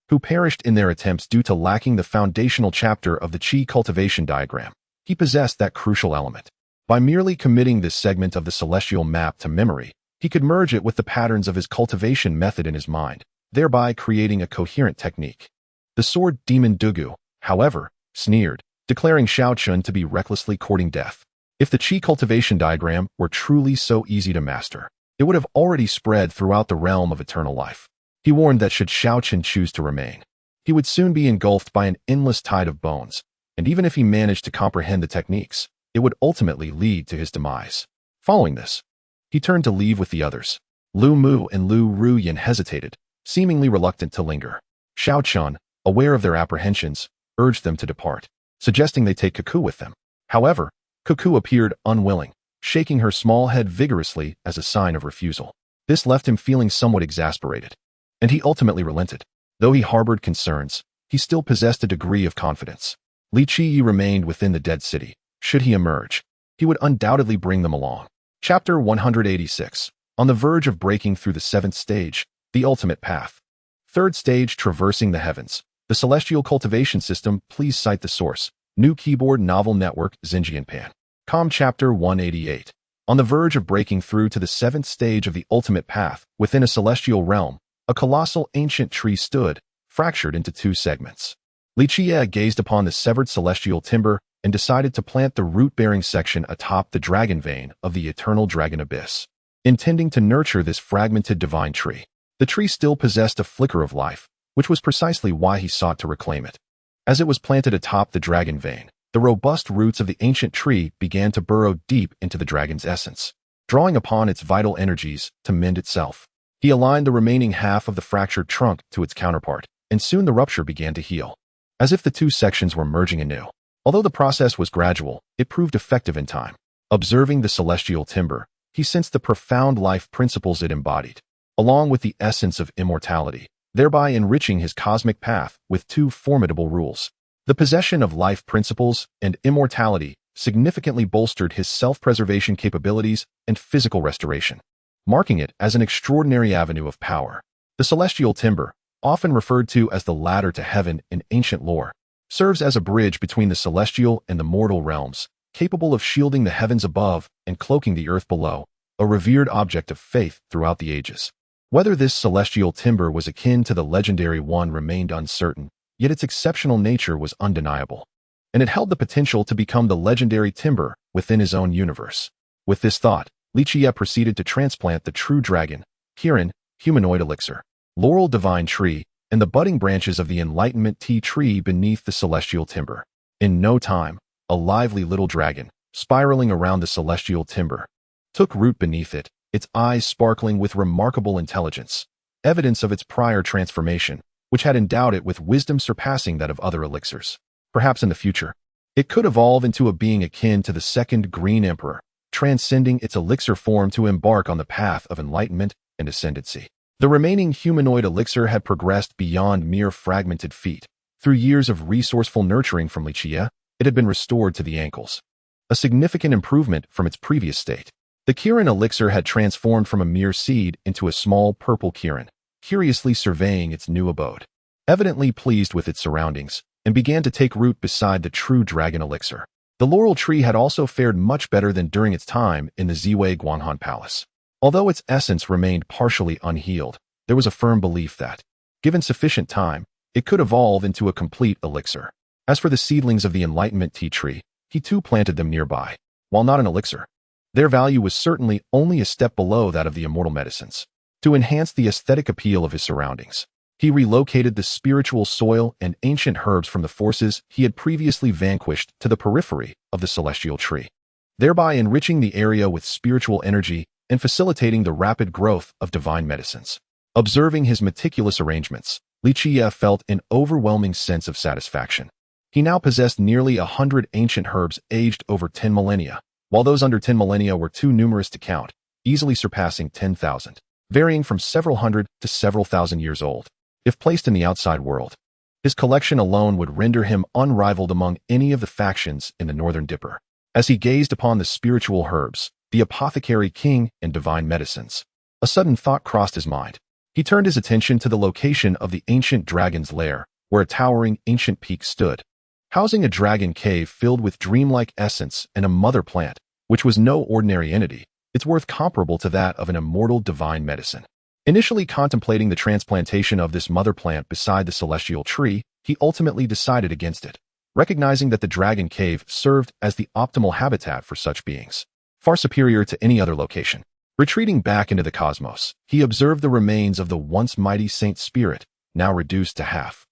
who perished in their attempts due to lacking the foundational chapter of the Qi cultivation diagram, he possessed that crucial element. By merely committing this segment of the celestial map to memory, he could merge it with the patterns of his cultivation method in his mind, thereby creating a coherent technique. The sword demon Dugu, however, sneered, declaring Shao Chun to be recklessly courting death. If the Qi cultivation diagram were truly so easy to master, it would have already spread throughout the realm of eternal life. He warned that should Shao Chun choose to remain, he would soon be engulfed by an endless tide of bones, and even if he managed to comprehend the techniques, it would ultimately lead to his demise. Following this, he turned to leave with the others. Lu Mu and Lu Ruyen hesitated, seemingly reluctant to linger. Shao Chun, aware of their apprehensions, urged them to depart, suggesting they take Cuckoo with them. However, Cuckoo appeared unwilling, shaking her small head vigorously as a sign of refusal. This left him feeling somewhat exasperated, and he ultimately relented. Though he harbored concerns, he still possessed a degree of confidence. Li Qiyeh remained within the dead city. Should he emerge, he would undoubtedly bring them along. Chapter 186. On the verge of breaking through the seventh stage, the ultimate path. Third stage, traversing the heavens. The Celestial Cultivation System. Please cite the source. New Keyboard Novel Network, Xinjianpan. Com. Chapter 188. On the verge of breaking through to the seventh stage of the ultimate path, within a celestial realm, a colossal ancient tree stood, fractured into two segments. Li Qiyeh gazed upon the severed celestial timber and decided to plant the root-bearing section atop the dragon vein of the eternal dragon abyss, intending to nurture this fragmented divine tree. The tree still possessed a flicker of life, which was precisely why he sought to reclaim it. As it was planted atop the dragon vein, the robust roots of the ancient tree began to burrow deep into the dragon's essence, drawing upon its vital energies to mend itself. He aligned the remaining half of the fractured trunk to its counterpart, and soon the rupture began to heal, as if the two sections were merging anew. Although the process was gradual, it proved effective in time. Observing the celestial timber, he sensed the profound life principles it embodied, along with the essence of immortality, thereby enriching his cosmic path with two formidable rules. The possession of life principles and immortality significantly bolstered his self-preservation capabilities and physical restoration, marking it as an extraordinary avenue of power. The celestial timber, often referred to as the ladder to heaven in ancient lore, serves as a bridge between the celestial and the mortal realms, capable of shielding the heavens above and cloaking the earth below, a revered object of faith throughout the ages. Whether this celestial timber was akin to the legendary one remained uncertain, yet its exceptional nature was undeniable, and it held the potential to become the legendary timber within his own universe. With this thought, Li Qiyeh proceeded to transplant the true dragon, Kirin, humanoid elixir, laurel divine tree, and the budding branches of the enlightenment tea tree beneath the celestial timber. In no time, a lively little dragon, spiraling around the celestial timber, took root beneath it, its eyes sparkling with remarkable intelligence, evidence of its prior transformation, which had endowed it with wisdom surpassing that of other elixirs. Perhaps in the future, it could evolve into a being akin to the second Green Emperor, transcending its elixir form to embark on the path of enlightenment and ascendancy. The remaining humanoid elixir had progressed beyond mere fragmented feet. Through years of resourceful nurturing from Li Qiyeh, it had been restored to the ankles, a significant improvement from its previous state. The Kirin elixir had transformed from a mere seed into a small purple Kirin, curiously surveying its new abode, evidently pleased with its surroundings, and began to take root beside the true dragon elixir. The laurel tree had also fared much better than during its time in the Ziwei Guanhan Palace. Although its essence remained partially unhealed, there was a firm belief that, given sufficient time, it could evolve into a complete elixir. As for the seedlings of the Enlightenment tea tree, he too planted them nearby. While not an elixir, their value was certainly only a step below that of the immortal medicines. To enhance the aesthetic appeal of his surroundings, he relocated the spiritual soil and ancient herbs from the forces he had previously vanquished to the periphery of the celestial tree, thereby enriching the area with spiritual energy and facilitating the rapid growth of divine medicines. Observing his meticulous arrangements, Li Qiyeh felt an overwhelming sense of satisfaction. He now possessed nearly 100 ancient herbs aged over 10 millennia, while those under 10 millennia were too numerous to count, easily surpassing 10,000, varying from several hundred to several thousand years old. If placed in the outside world, his collection alone would render him unrivaled among any of the factions in the Northern Dipper. As he gazed upon the spiritual herbs, the apothecary king and divine medicines, a sudden thought crossed his mind. He turned his attention to the location of the ancient dragon's lair, where a towering ancient peak stood, housing a dragon cave filled with dreamlike essence and a mother plant, which was no ordinary entity, its worth comparable to that of an immortal divine medicine. Initially contemplating the transplantation of this mother plant beside the celestial tree, he ultimately decided against it, recognizing that the dragon cave served as the optimal habitat for such beings, far superior to any other location. Retreating back into the cosmos, he observed the remains of the once mighty saint spirit, now reduced to half,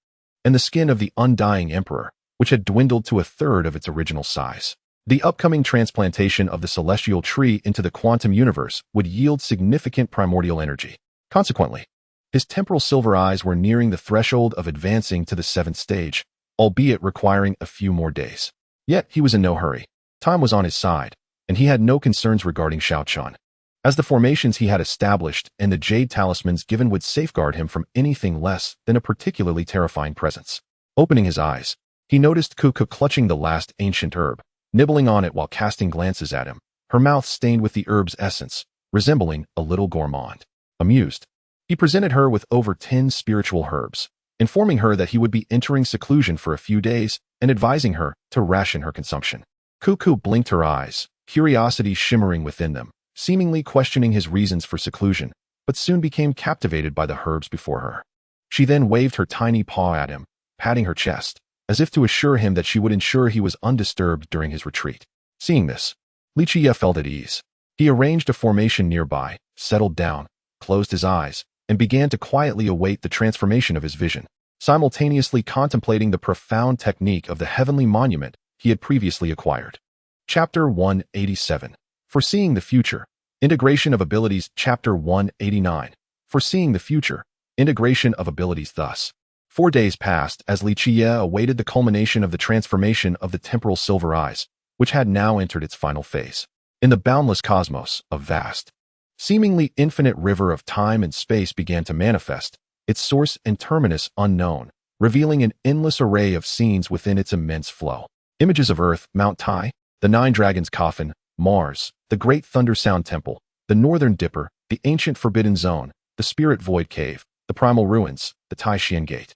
and the skin of the undying emperor, which had dwindled to a third of its original size. The upcoming transplantation of the celestial tree into the quantum universe would yield significant primordial energy. Consequently, his temporal silver eyes were nearing the threshold of advancing to the 7th stage, albeit requiring a few more days. Yet he was in no hurry. Time was on his side, and he had no concerns regarding Xiaochan, as the formations he had established and the jade talismans given would safeguard him from anything less than a particularly terrifying presence. Opening his eyes, he noticed Cuckoo clutching the last ancient herb, nibbling on it while casting glances at him, her mouth stained with the herb's essence, resembling a little gourmand. Amused, he presented her with over 10 spiritual herbs, informing her that he would be entering seclusion for a few days and advising her to ration her consumption. Cuckoo blinked her eyes, curiosity shimmering within them, seemingly questioning his reasons for seclusion, but soon became captivated by the herbs before her. She then waved her tiny paw at him, patting her chest, as if to assure him that she would ensure he was undisturbed during his retreat. Seeing this, Li Qiyeh felt at ease. He arranged a formation nearby, settled down, closed his eyes, and began to quietly await the transformation of his vision, simultaneously contemplating the profound technique of the heavenly monument he had previously acquired. Chapter 187. Foreseeing the Future. Integration of Abilities. Chapter 189. Foreseeing the Future. Integration of Abilities. Thus, 4 days passed as Li Qiyeh awaited the culmination of the transformation of the temporal silver eyes, which had now entered its final phase. In the boundless cosmos, a vast, seemingly infinite river of time and space began to manifest, its source and terminus unknown, revealing an endless array of scenes within its immense flow. Images of Earth, Mount Tai, the Nine Dragon Coffin, Mars, the Great Thunder Sound Temple, the Northern Dipper, the Ancient Forbidden Zone, the Spirit Void Cave, the Primal Ruins, the Tai Xian Gate,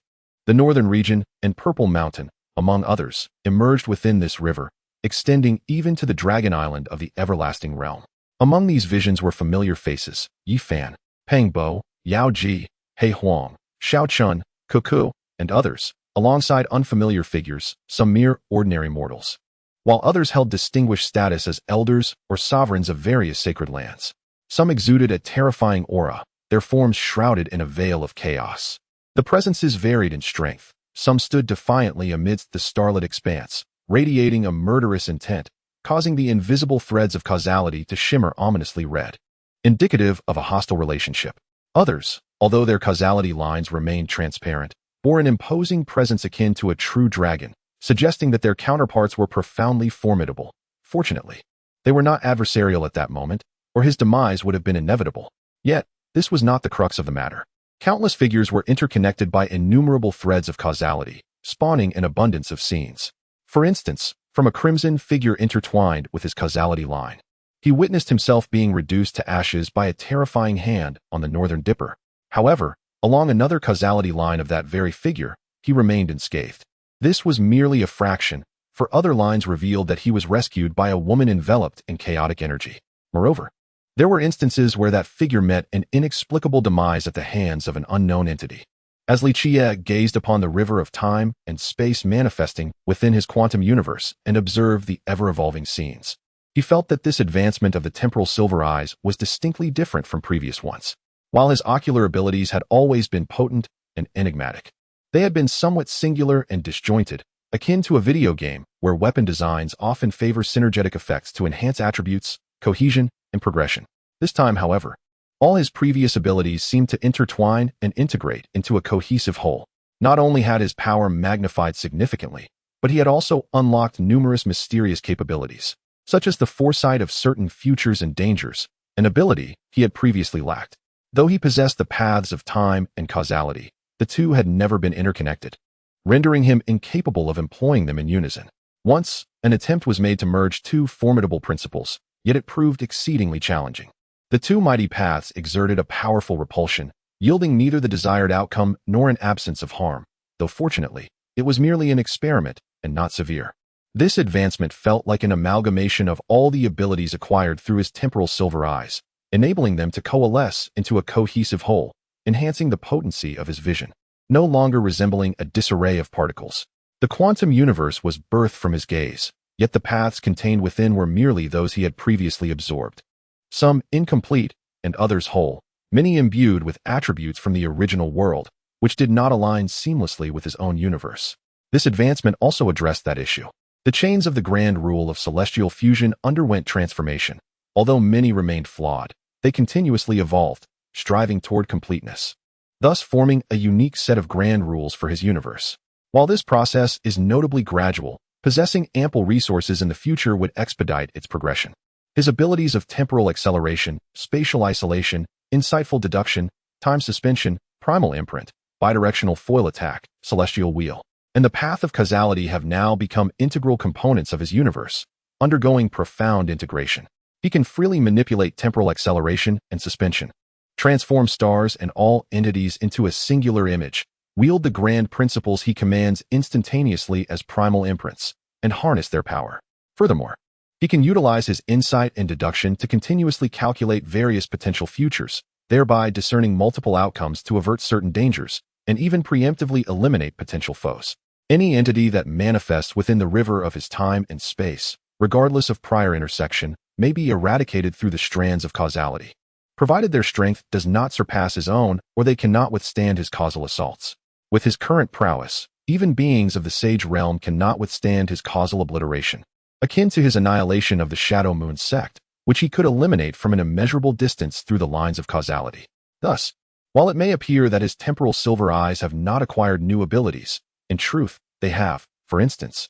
the Northern Region, and Purple Mountain, among others, emerged within this river, extending even to the Dragon Island of the Everlasting Realm. Among these visions were familiar faces: Yi Fan, Peng Bo, Yao Ji, He Huang, Xiao Chun, Cuckoo, and others, alongside unfamiliar figures, some mere ordinary mortals, while others held distinguished status as elders or sovereigns of various sacred lands. Some exuded a terrifying aura, their forms shrouded in a veil of chaos. The presences varied in strength. Some stood defiantly amidst the starlit expanse, radiating a murderous intent, causing the invisible threads of causality to shimmer ominously red, indicative of a hostile relationship. Others, although their causality lines remained transparent, bore an imposing presence akin to a true dragon, suggesting that their counterparts were profoundly formidable. Fortunately, they were not adversarial at that moment, or his demise would have been inevitable. Yet, this was not the crux of the matter. Countless figures were interconnected by innumerable threads of causality, spawning an abundance of scenes. For instance, from a crimson figure intertwined with his causality line, he witnessed himself being reduced to ashes by a terrifying hand on the Northern Dipper. However, along another causality line of that very figure, he remained unscathed. This was merely a fraction, for other lines revealed that he was rescued by a woman enveloped in chaotic energy. Moreover, there were instances where that figure met an inexplicable demise at the hands of an unknown entity. As Li Qiyeh gazed upon the river of time and space manifesting within his quantum universe and observed the ever-evolving scenes, he felt that this advancement of the temporal silver eyes was distinctly different from previous ones. While his ocular abilities had always been potent and enigmatic, they had been somewhat singular and disjointed, akin to a video game where weapon designs often favor synergetic effects to enhance attributes, cohesion, and progression. This time, however, all his previous abilities seemed to intertwine and integrate into a cohesive whole. Not only had his power magnified significantly, but he had also unlocked numerous mysterious capabilities, such as the foresight of certain futures and dangers, an ability he had previously lacked. Though he possessed the paths of time and causality, the two had never been interconnected, rendering him incapable of employing them in unison. Once, an attempt was made to merge two formidable principles, yet it proved exceedingly challenging. The two mighty paths exerted a powerful repulsion, yielding neither the desired outcome nor an absence of harm, though fortunately, it was merely an experiment and not severe. This advancement felt like an amalgamation of all the abilities acquired through his temporal silver eyes, enabling them to coalesce into a cohesive whole, enhancing the potency of his vision. No longer resembling a disarray of particles, the quantum universe was birthed from his gaze, yet the paths contained within were merely those he had previously absorbed. Some incomplete, and others whole, many imbued with attributes from the original world, which did not align seamlessly with his own universe. This advancement also addressed that issue. The chains of the grand rule of celestial fusion underwent transformation. Although many remained flawed, they continuously evolved, striving toward completeness, thus forming a unique set of grand rules for his universe. While this process is notably gradual, possessing ample resources in the future would expedite its progression. His abilities of temporal acceleration, spatial isolation, insightful deduction, time suspension, primal imprint, bidirectional foil attack, celestial wheel, and the path of causality have now become integral components of his universe, undergoing profound integration. He can freely manipulate temporal acceleration and suspension, transform stars and all entities into a singular image, wield the grand principles he commands instantaneously as primal imprints, and harness their power. Furthermore, he can utilize his insight and deduction to continuously calculate various potential futures, thereby discerning multiple outcomes to avert certain dangers, and even preemptively eliminate potential foes. Any entity that manifests within the river of his time and space, regardless of prior intersection, may be eradicated through the strands of causality, provided their strength does not surpass his own or they cannot withstand his causal assaults. With his current prowess, even beings of the Sage Realm cannot withstand his causal obliteration, akin to his annihilation of the Shadow Moon sect, which he could eliminate from an immeasurable distance through the lines of causality. Thus, while it may appear that his temporal silver eyes have not acquired new abilities, in truth, they have. For instance,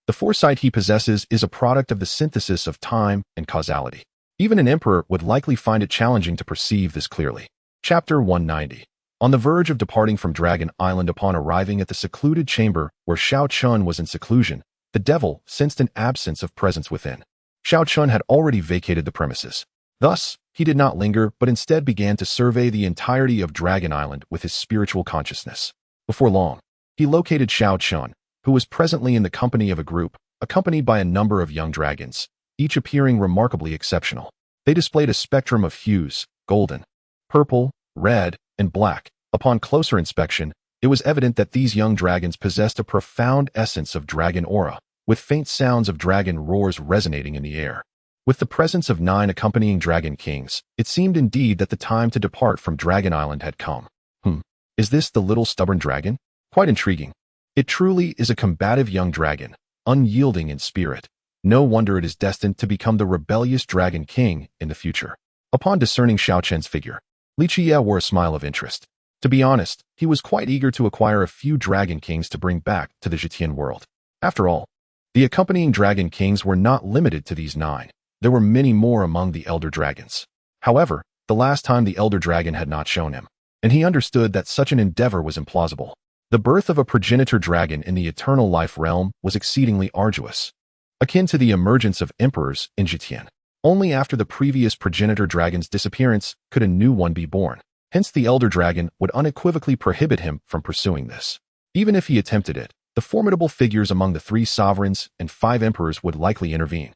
the foresight he possesses is a product of the synthesis of time and causality. Even an emperor would likely find it challenging to perceive this clearly. Chapter 190. On the verge of departing from Dragon Island upon arriving at the secluded chamber where Shao Chun was in seclusion, the devil sensed an absence of presence within. Shao Chun had already vacated the premises. Thus, he did not linger but instead began to survey the entirety of Dragon Island with his spiritual consciousness. Before long, he located Shao Chun, who was presently in the company of a group, accompanied by a number of young dragons, each appearing remarkably exceptional. They displayed a spectrum of hues, golden, purple, red, and black. Upon closer inspection, it was evident that these young dragons possessed a profound essence of dragon aura, with faint sounds of dragon roars resonating in the air. With the presence of 9 accompanying dragon kings, it seemed indeed that the time to depart from Dragon Island had come. Is this the little stubborn dragon? Quite intriguing. It truly is a combative young dragon, unyielding in spirit. No wonder it is destined to become the rebellious dragon king in the future. Upon discerning Shao Chen's figure, Li Qiyeh wore a smile of interest. To be honest, he was quite eager to acquire a few dragon kings to bring back to the Zhitian world. After all, the accompanying dragon kings were not limited to these 9. There were many more among the elder dragons. However, the last time the elder dragon had not shown him, and he understood that such an endeavor was implausible. The birth of a progenitor dragon in the eternal life realm was exceedingly arduous, akin to the emergence of emperors in Jitian. Only after the previous progenitor dragon's disappearance could a new one be born. Hence, the elder dragon would unequivocally prohibit him from pursuing this. Even if he attempted it, the formidable figures among the 3 sovereigns and 5 emperors would likely intervene.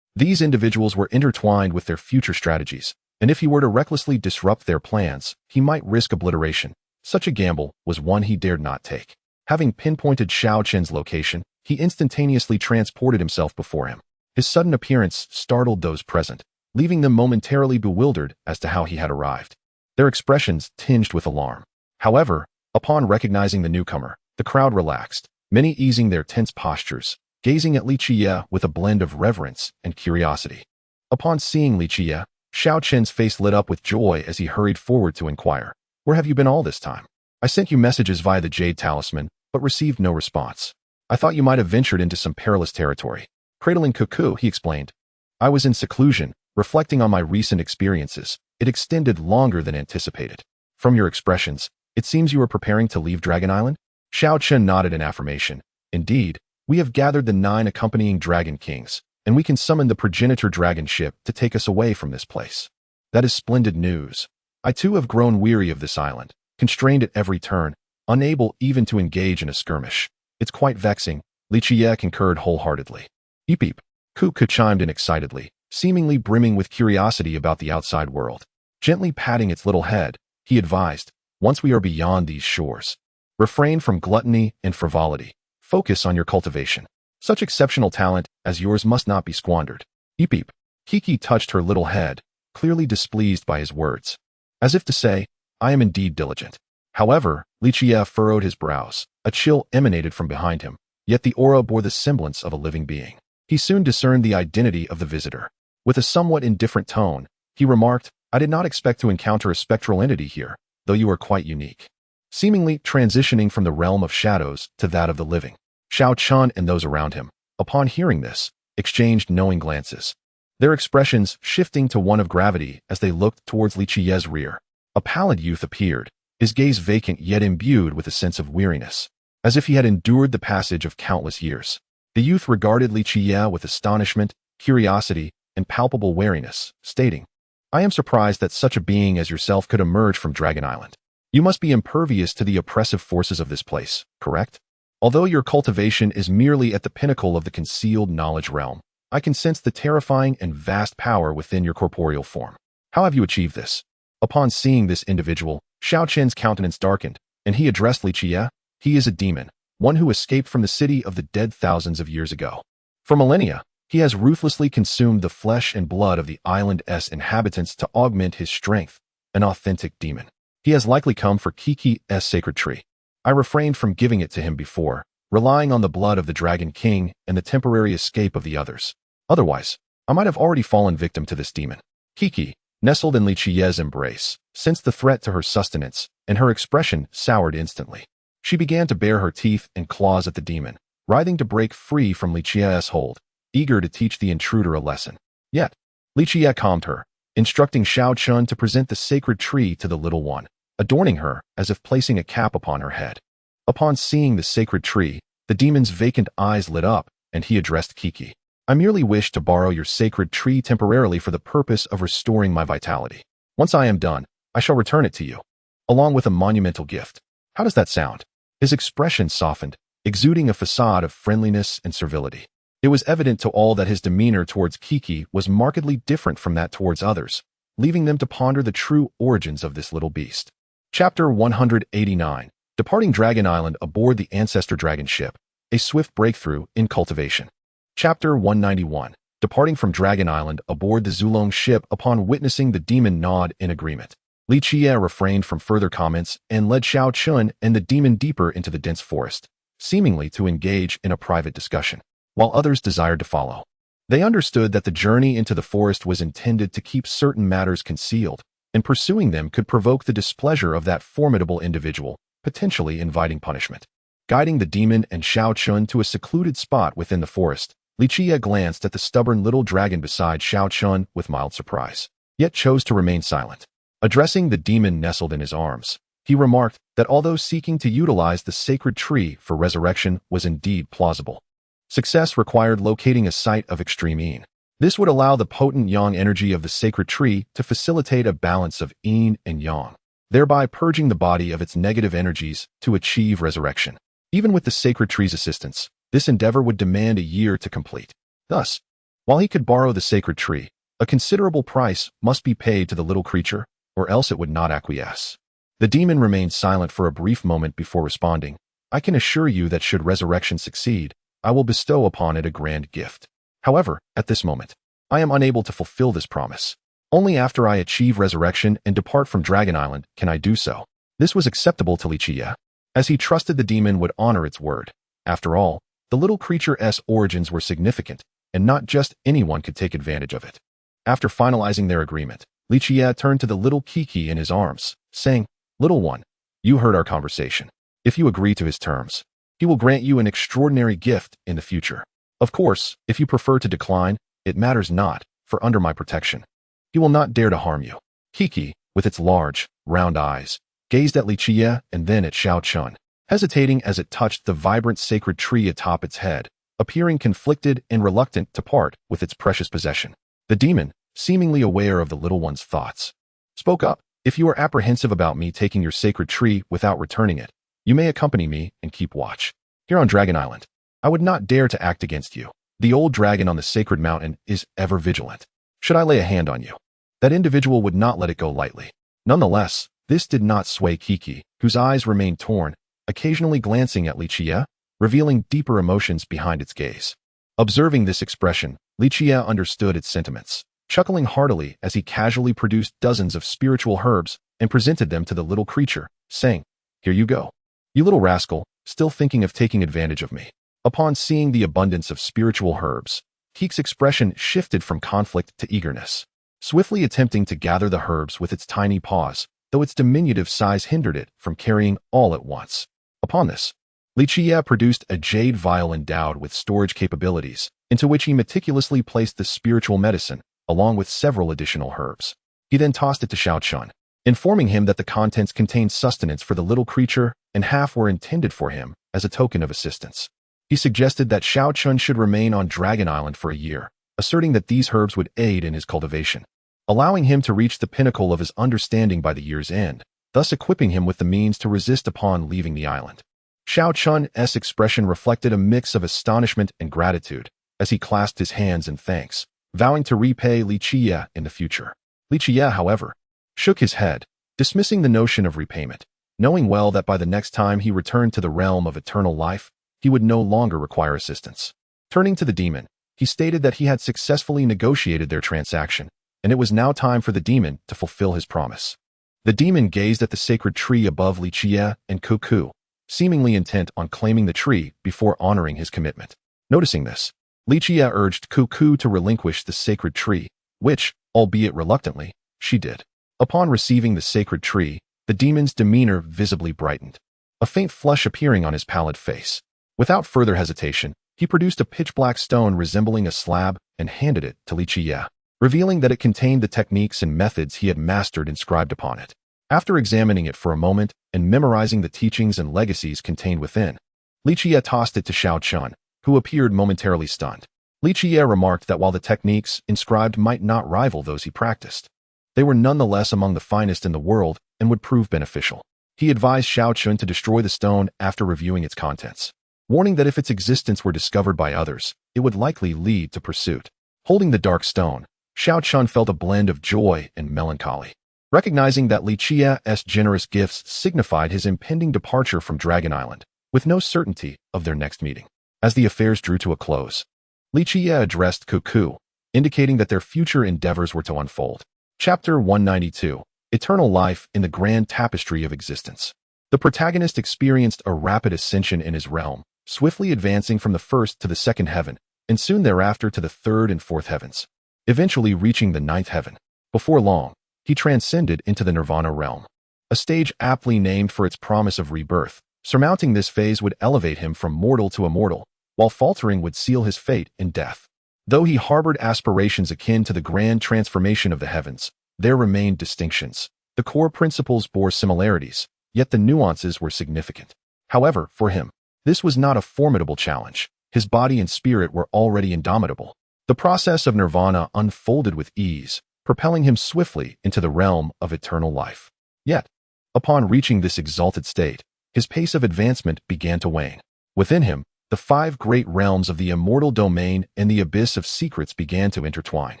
These individuals were intertwined with their future strategies, and if he were to recklessly disrupt their plans, he might risk obliteration. Such a gamble was one he dared not take. Having pinpointed Xiao Chen's location, he instantaneously transported himself before him. His sudden appearance startled those present, leaving them momentarily bewildered as to how he had arrived. Their expressions tinged with alarm. However, upon recognizing the newcomer, the crowd relaxed, many easing their tense postures, gazing at Li Qiyeh with a blend of reverence and curiosity. Upon seeing Li Qiyeh, Xiao Chen's face lit up with joy as he hurried forward to inquire, "Where have you been all this time? I sent you messages via the Jade Talisman, but received no response. I thought you might have ventured into some perilous territory." Cradling Cuckoo, he explained, "I was in seclusion, reflecting on my recent experiences. It extended longer than anticipated. From your expressions, it seems you are preparing to leave Dragon Island?" Xiao Chen nodded in affirmation. "Indeed, we have gathered the 9 accompanying Dragon Kings, and we can summon the progenitor dragon ship to take us away from this place." "That is splendid news. I too have grown weary of this island, constrained at every turn, unable even to engage in a skirmish. It's quite vexing," Li Qiyeh concurred wholeheartedly. "Eep eep," Cuckoo chimed in excitedly, seemingly brimming with curiosity about the outside world. Gently patting its little head, he advised, "Once we are beyond these shores, refrain from gluttony and frivolity. Focus on your cultivation. Such exceptional talent as yours must not be squandered." Eep eep. Kiki touched her little head, clearly displeased by his words. As if to say, "I am indeed diligent." However, Li Qiyeh furrowed his brows. A chill emanated from behind him, yet the aura bore the semblance of a living being. He soon discerned the identity of the visitor. With a somewhat indifferent tone, he remarked, "I did not expect to encounter a spectral entity here, though you are quite unique." Seemingly transitioning from the realm of shadows to that of the living, Xiao Chen and those around him, upon hearing this, exchanged knowing glances, their expressions shifting to one of gravity as they looked towards Li Qiyeh's rear. A pallid youth appeared, his gaze vacant yet imbued with a sense of weariness, as if he had endured the passage of countless years. The youth regarded Li Qiyeh with astonishment, curiosity, and palpable wariness, stating, "I am surprised that such a being as yourself could emerge from Dragon Island. You must be impervious to the oppressive forces of this place, correct? Although your cultivation is merely at the pinnacle of the concealed knowledge realm, I can sense the terrifying and vast power within your corporeal form. How have you achieved this?" Upon seeing this individual, Xiao Chen's countenance darkened, and he addressed Li Qiyeh. "He is a demon, one who escaped from the city of the dead thousands of years ago. For millennia, he has ruthlessly consumed the flesh and blood of the island's inhabitants to augment his strength, an authentic demon. He has likely come for Kiki's sacred tree. I refrained from giving it to him before, relying on the blood of the Dragon King and the temporary escape of the others. Otherwise, I might have already fallen victim to this demon." Kiki, nestled in Li Qiyeh's embrace, sensed the threat to her sustenance, and her expression soured instantly. She began to bare her teeth and claws at the demon, writhing to break free from Li Qiyeh's hold, eager to teach the intruder a lesson. Yet, Li Qiyeh calmed her, instructing Xiao Chen to present the sacred tree to the little one, adorning her as if placing a cap upon her head. Upon seeing the sacred tree, the demon's vacant eyes lit up, and he addressed Kiki. "I merely wish to borrow your sacred tree temporarily for the purpose of restoring my vitality. Once I am done, I shall return it to you, along with a monumental gift. How does that sound?" His expression softened, exuding a facade of friendliness and servility. It was evident to all that his demeanor towards Kiki was markedly different from that towards others, leaving them to ponder the true origins of this little beast. Chapter 189. Departing Dragon Island aboard the Ancestor Dragon ship, a swift breakthrough in cultivation. Chapter 191. Departing from Dragon Island aboard the Zulong ship upon witnessing the demon nod in agreement. Li Qiyeh refrained from further comments and led Xiao Chen and the demon deeper into the dense forest, seemingly to engage in a private discussion, while others desired to follow. They understood that the journey into the forest was intended to keep certain matters concealed, and pursuing them could provoke the displeasure of that formidable individual, potentially inviting punishment. Guiding the demon and Xiao Chen to a secluded spot within the forest, Li Qiyeh glanced at the stubborn little dragon beside Xiao Chen with mild surprise, yet chose to remain silent. Addressing the demon nestled in his arms, he remarked that although seeking to utilize the sacred tree for resurrection was indeed plausible, success required locating a site of extreme yin. This would allow the potent yang energy of the sacred tree to facilitate a balance of yin and yang, thereby purging the body of its negative energies to achieve resurrection. Even with the sacred tree's assistance, this endeavor would demand a year to complete. Thus, while he could borrow the sacred tree, a considerable price must be paid to the little creature, or else it would not acquiesce. The demon remained silent for a brief moment before responding. I can assure you that should resurrection succeed, I will bestow upon it a grand gift. However, at this moment, I am unable to fulfill this promise. Only after I achieve resurrection and depart from Dragon Island can I do so. This was acceptable to Li Qiyeh, as he trusted the demon would honor its word. After all, the little creature's origins were significant, and not just anyone could take advantage of it. After finalizing their agreement, Li Qiyeh turned to the little Kiki in his arms, saying, "Little one, you heard our conversation. If you agree to his terms, he will grant you an extraordinary gift in the future. Of course, if you prefer to decline, it matters not, for under my protection, he will not dare to harm you." Kiki, with its large, round eyes, gazed at Li Qiyeh and then at Xiao Chun, hesitating as it touched the vibrant sacred tree atop its head, appearing conflicted and reluctant to part with its precious possession. The demon, seemingly aware of the little one's thoughts, spoke up. "If you are apprehensive about me taking your sacred tree without returning it, you may accompany me and keep watch. Here on Dragon Island, I would not dare to act against you. The old dragon on the sacred mountain is ever vigilant. Should I lay a hand on you, that individual would not let it go lightly." Nonetheless, this did not sway Kiki, whose eyes remained torn, occasionally glancing at Li Qiyeh, revealing deeper emotions behind its gaze. Observing this expression, Li Qiyeh understood its sentiments, chuckling heartily as he casually produced dozens of spiritual herbs and presented them to the little creature, saying, "Here you go. You little rascal, still thinking of taking advantage of me." Upon seeing the abundance of spiritual herbs, Kiki's expression shifted from conflict to eagerness, swiftly attempting to gather the herbs with its tiny paws, though its diminutive size hindered it from carrying all at once. Upon this, Li Qiyeh produced a jade vial endowed with storage capabilities, into which he meticulously placed the spiritual medicine, along with several additional herbs. He then tossed it to Xiao Chun, informing him that the contents contained sustenance for the little creature and half were intended for him as a token of assistance. He suggested that Xiao Chun should remain on Dragon Island for a year, asserting that these herbs would aid in his cultivation, allowing him to reach the pinnacle of his understanding by the year's end, thus equipping him with the means to resist upon leaving the island. Xiao Chun's expression reflected a mix of astonishment and gratitude as he clasped his hands in thanks, vowing to repay Li Qiyeh in the future. Li Qiyeh, however, shook his head, dismissing the notion of repayment, knowing well that by the next time he returned to the realm of eternal life, he would no longer require assistance. Turning to the demon, he stated that he had successfully negotiated their transaction, and it was now time for the demon to fulfill his promise. The demon gazed at the sacred tree above Li Qiyeh and Cuckoo, seemingly intent on claiming the tree before honoring his commitment. Noticing this, Li Qiyeh urged Cuckoo to relinquish the sacred tree, which, albeit reluctantly, she did. Upon receiving the sacred tree, the demon's demeanor visibly brightened, a faint flush appearing on his pallid face. Without further hesitation, he produced a pitch-black stone resembling a slab and handed it to Li Qiyeh, revealing that it contained the techniques and methods he had mastered inscribed upon it. After examining it for a moment and memorizing the teachings and legacies contained within, Li Qiyeh tossed it to Xiao Chun, who appeared momentarily stunned. Li Qiyeh remarked that while the techniques inscribed might not rival those he practiced, they were nonetheless among the finest in the world and would prove beneficial. He advised Xiao Chun to destroy the stone after reviewing its contents, warning that if its existence were discovered by others, it would likely lead to pursuit. Holding the dark stone, Xiao Chun felt a blend of joy and melancholy, recognizing that Li Qiyeh's generous gifts signified his impending departure from Dragon Island, with no certainty of their next meeting. As the affairs drew to a close, Li Qiyeh addressed Cuckoo, indicating that their future endeavors were to unfold. Chapter 192, Eternal Life in the Grand Tapestry of Existence. The protagonist experienced a rapid ascension in his realm, swiftly advancing from the first to the second heaven, and soon thereafter to the third and fourth heavens, eventually reaching the ninth heaven. Before long, he transcended into the Nirvana realm, a stage aptly named for its promise of rebirth. Surmounting this phase would elevate him from mortal to immortal, while faltering would seal his fate in death. Though he harbored aspirations akin to the grand transformation of the heavens, there remained distinctions, The core principles bore similarities, yet the nuances were significant. However, for him, this was not a formidable challenge. His body and spirit were already indomitable. The process of nirvana unfolded with ease, propelling him swiftly into the realm of eternal life. Yet, upon reaching this exalted state, his pace of advancement began to wane. Within him, the 5 great realms of the immortal domain and the abyss of secrets began to intertwine,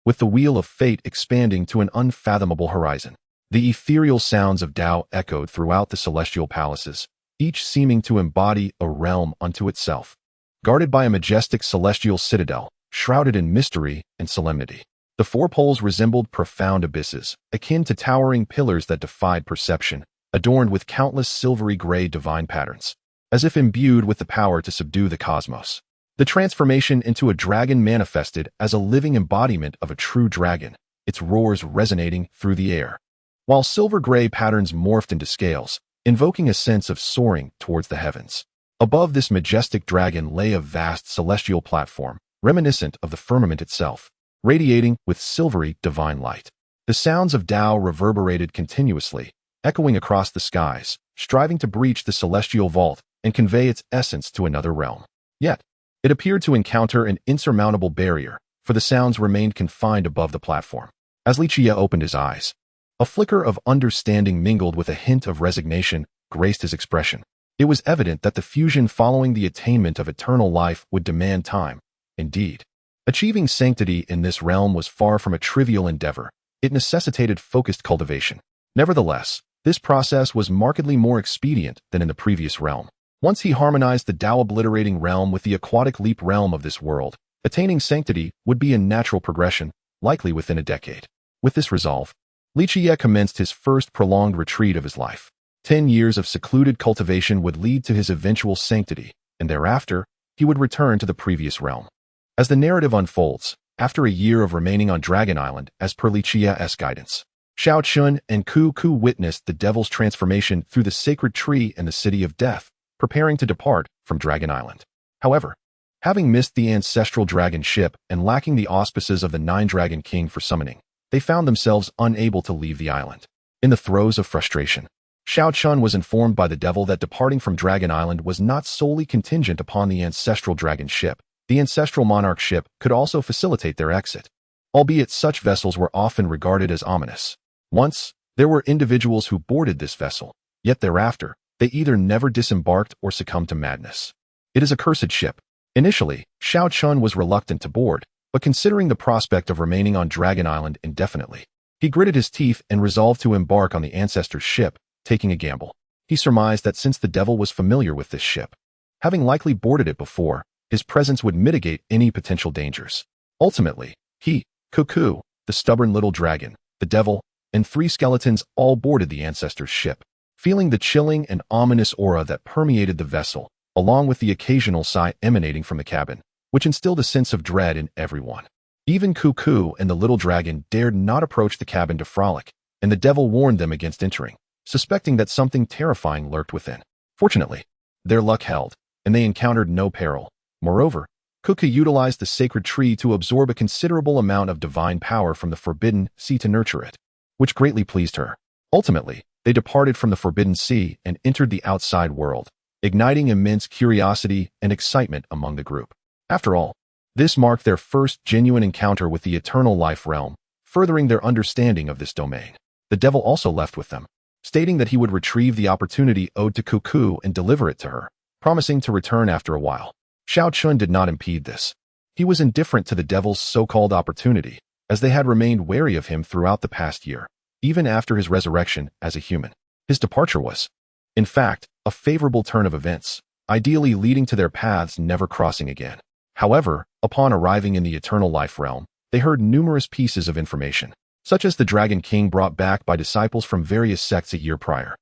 with the wheel of fate expanding to an unfathomable horizon. The ethereal sounds of Tao echoed throughout the celestial palaces, each seeming to embody a realm unto itself, guarded by a majestic celestial citadel, shrouded in mystery and solemnity. The 4 poles resembled profound abysses, akin to towering pillars that defied perception, adorned with countless silvery gray divine patterns, as if imbued with the power to subdue the cosmos. The transformation into a dragon manifested as a living embodiment of a true dragon, its roars resonating through the air, while silver-gray patterns morphed into scales, invoking a sense of soaring towards the heavens. Above this majestic dragon lay a vast celestial platform, reminiscent of the firmament itself, radiating with silvery divine light. The sounds of Tao reverberated continuously, echoing across the skies, striving to breach the celestial vault and convey its essence to another realm. Yet, it appeared to encounter an insurmountable barrier, for the sounds remained confined above the platform. As Li Qiyeh opened his eyes, a flicker of understanding mingled with a hint of resignation graced his expression. It was evident that the fusion following the attainment of eternal life would demand time. Indeed, achieving sanctity in this realm was far from a trivial endeavor. It necessitated focused cultivation. Nevertheless, this process was markedly more expedient than in the previous realm. Once he harmonized the Tao-obliterating realm with the aquatic leap realm of this world, attaining sanctity would be a natural progression, likely within a decade. With this resolve, Li Qiyeh commenced his first prolonged retreat of his life. 10 years of secluded cultivation would lead to his eventual sanctity, and thereafter, he would return to the previous realm. As the narrative unfolds, after a year of remaining on Dragon Island as per Li Qiyeh's guidance, Shao Chun and Ku Ku witnessed the devil's transformation through the sacred tree and the city of death, preparing to depart from Dragon Island. However, having missed the ancestral dragon ship and lacking the auspices of the Nine Dragon King for summoning, they found themselves unable to leave the island. In the throes of frustration, Shao Chun was informed by the devil that departing from Dragon Island was not solely contingent upon the ancestral dragon ship. The ancestral monarch ship could also facilitate their exit, albeit such vessels were often regarded as ominous. Once, there were individuals who boarded this vessel, yet thereafter, they either never disembarked or succumbed to madness. It is a cursed ship. Initially, Shao Chun was reluctant to board, but considering the prospect of remaining on Dragon Island indefinitely, he gritted his teeth and resolved to embark on the ancestor's ship, taking a gamble. He surmised that since the devil was familiar with this ship, having likely boarded it before, his presence would mitigate any potential dangers. Ultimately, he, Cuckoo, the stubborn little dragon, the devil, and 3 skeletons all boarded the ancestor's ship. Feeling the chilling and ominous aura that permeated the vessel, along with the occasional sigh emanating from the cabin, which instilled a sense of dread in everyone. Even Cuckoo and the little dragon dared not approach the cabin to frolic, and the devil warned them against entering, suspecting that something terrifying lurked within. Fortunately, their luck held, and they encountered no peril. Moreover, Cuckoo utilized the sacred tree to absorb a considerable amount of divine power from the forbidden sea to nurture it, which greatly pleased her. Ultimately, they departed from the forbidden sea and entered the outside world, igniting immense curiosity and excitement among the group. After all, this marked their first genuine encounter with the eternal life realm, furthering their understanding of this domain. The devil also left with them, stating that he would retrieve the opportunity owed to Cuckoo and deliver it to her, promising to return after a while. Shao Chun did not impede this. He was indifferent to the devil's so-called opportunity, as they had remained wary of him throughout the past year, even after his resurrection as a human. His departure was, in fact, a favorable turn of events, ideally leading to their paths never crossing again. However, upon arriving in the eternal life realm, they heard numerous pieces of information, such as the Dragon King brought back by disciples from various sects a year prior,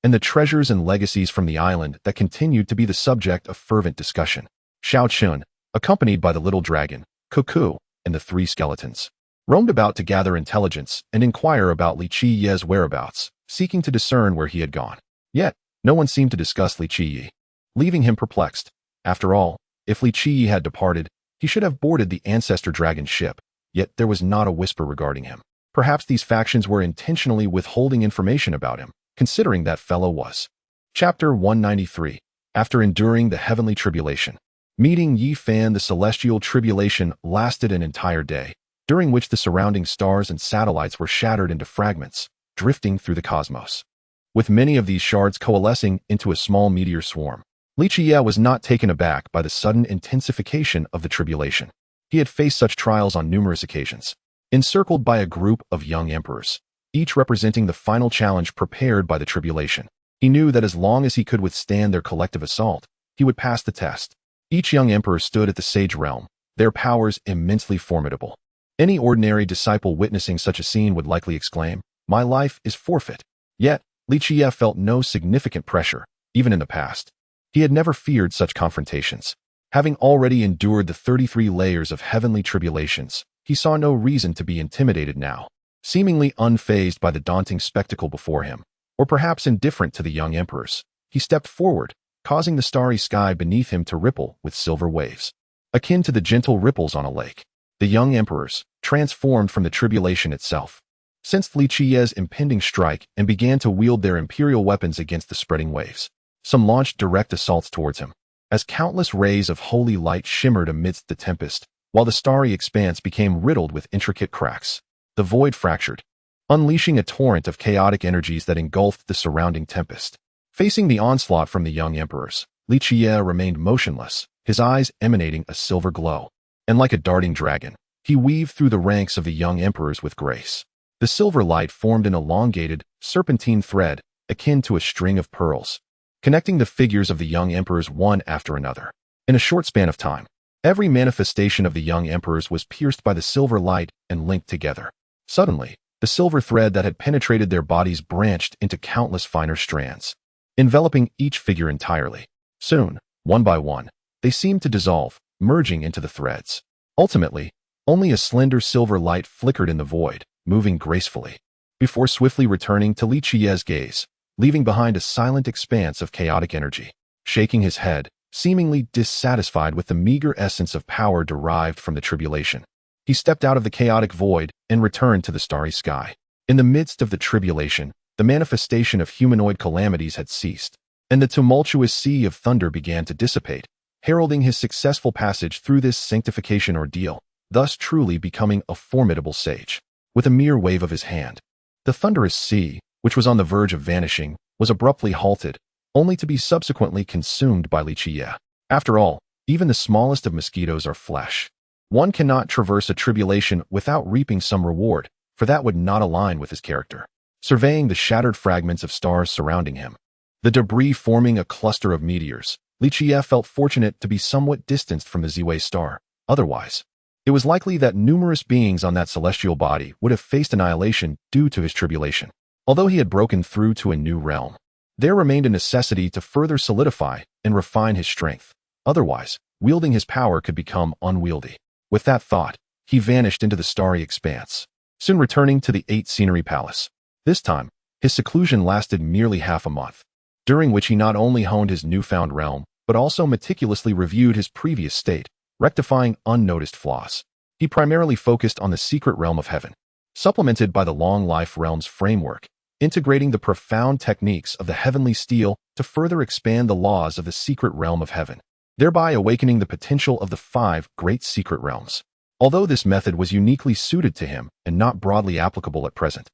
and the treasures and legacies from the island that continued to be the subject of fervent discussion. Shao Chun, accompanied by the little dragon, Cuckoo, and the 3 skeletons, roamed about to gather intelligence and inquire about Li Qiyeh's whereabouts, seeking to discern where he had gone. Yet, no one seemed to discuss Li Qiyeh, leaving him perplexed. After all, if Li Qiyeh had departed, he should have boarded the ancestor dragon ship, yet there was not a whisper regarding him. Perhaps these factions were intentionally withholding information about him, considering that fellow was. Chapter 193. After enduring the heavenly tribulation. Meeting Yi Fan. The celestial tribulation lasted an entire day, during which the surrounding stars and satellites were shattered into fragments, drifting through the cosmos, with many of these shards coalescing into a small meteor swarm. Li Qiyeh was not taken aback by the sudden intensification of the tribulation. He had faced such trials on numerous occasions, encircled by a group of young emperors, each representing the final challenge prepared by the tribulation. He knew that as long as he could withstand their collective assault, he would pass the test. Each young emperor stood at the sage realm, their powers immensely formidable. Any ordinary disciple witnessing such a scene would likely exclaim, "My life is forfeit." Yet, Li Qiyeh felt no significant pressure, even in the past. He had never feared such confrontations. Having already endured the 33 layers of heavenly tribulations, he saw no reason to be intimidated now. Seemingly unfazed by the daunting spectacle before him, or perhaps indifferent to the young emperors, he stepped forward, causing the starry sky beneath him to ripple with silver waves, akin to the gentle ripples on a lake. The young emperors, transformed from the tribulation itself, sensed Li Qiyeh's impending strike and began to wield their imperial weapons against the spreading waves. Some launched direct assaults towards him, as countless rays of holy light shimmered amidst the tempest, while the starry expanse became riddled with intricate cracks. The void fractured, unleashing a torrent of chaotic energies that engulfed the surrounding tempest. Facing the onslaught from the young emperors, Li Qiyeh remained motionless, his eyes emanating a silver glow. And like a darting dragon, he weaved through the ranks of the young emperors with grace. The silver light formed an elongated, serpentine thread, akin to a string of pearls, connecting the figures of the young emperors one after another. In a short span of time, every manifestation of the young emperors was pierced by the silver light and linked together. Suddenly, the silver thread that had penetrated their bodies branched into countless finer strands, enveloping each figure entirely. Soon, one by one, they seemed to dissolve, merging into the threads. Ultimately, only a slender silver light flickered in the void, moving gracefully, before swiftly returning to Li Qiyeh's gaze, leaving behind a silent expanse of chaotic energy. Shaking his head, seemingly dissatisfied with the meager essence of power derived from the tribulation, he stepped out of the chaotic void and returned to the starry sky. In the midst of the tribulation, the manifestation of humanoid calamities had ceased, and the tumultuous sea of thunder began to dissipate, heralding his successful passage through this sanctification ordeal, thus truly becoming a formidable sage. With a mere wave of his hand, the thunderous sea, which was on the verge of vanishing, was abruptly halted, only to be subsequently consumed by Li Qiyeh. After all, even the smallest of mosquitoes are flesh. One cannot traverse a tribulation without reaping some reward, for that would not align with his character. Surveying the shattered fragments of stars surrounding him, the debris forming a cluster of meteors, Li Qiyeh felt fortunate to be somewhat distanced from the Ziwei star. Otherwise, it was likely that numerous beings on that celestial body would have faced annihilation due to his tribulation. Although he had broken through to a new realm, there remained a necessity to further solidify and refine his strength. Otherwise, wielding his power could become unwieldy. With that thought, he vanished into the starry expanse, soon returning to the 8 Scenery Palace. This time, his seclusion lasted merely half a month, during which he not only honed his newfound realm, but also meticulously reviewed his previous state, rectifying unnoticed flaws. He primarily focused on the secret realm of heaven, supplemented by the long life realm's framework, integrating the profound techniques of the heavenly steel to further expand the laws of the secret realm of heaven, thereby awakening the potential of the 5 great secret realms. Although this method was uniquely suited to him and not broadly applicable at present,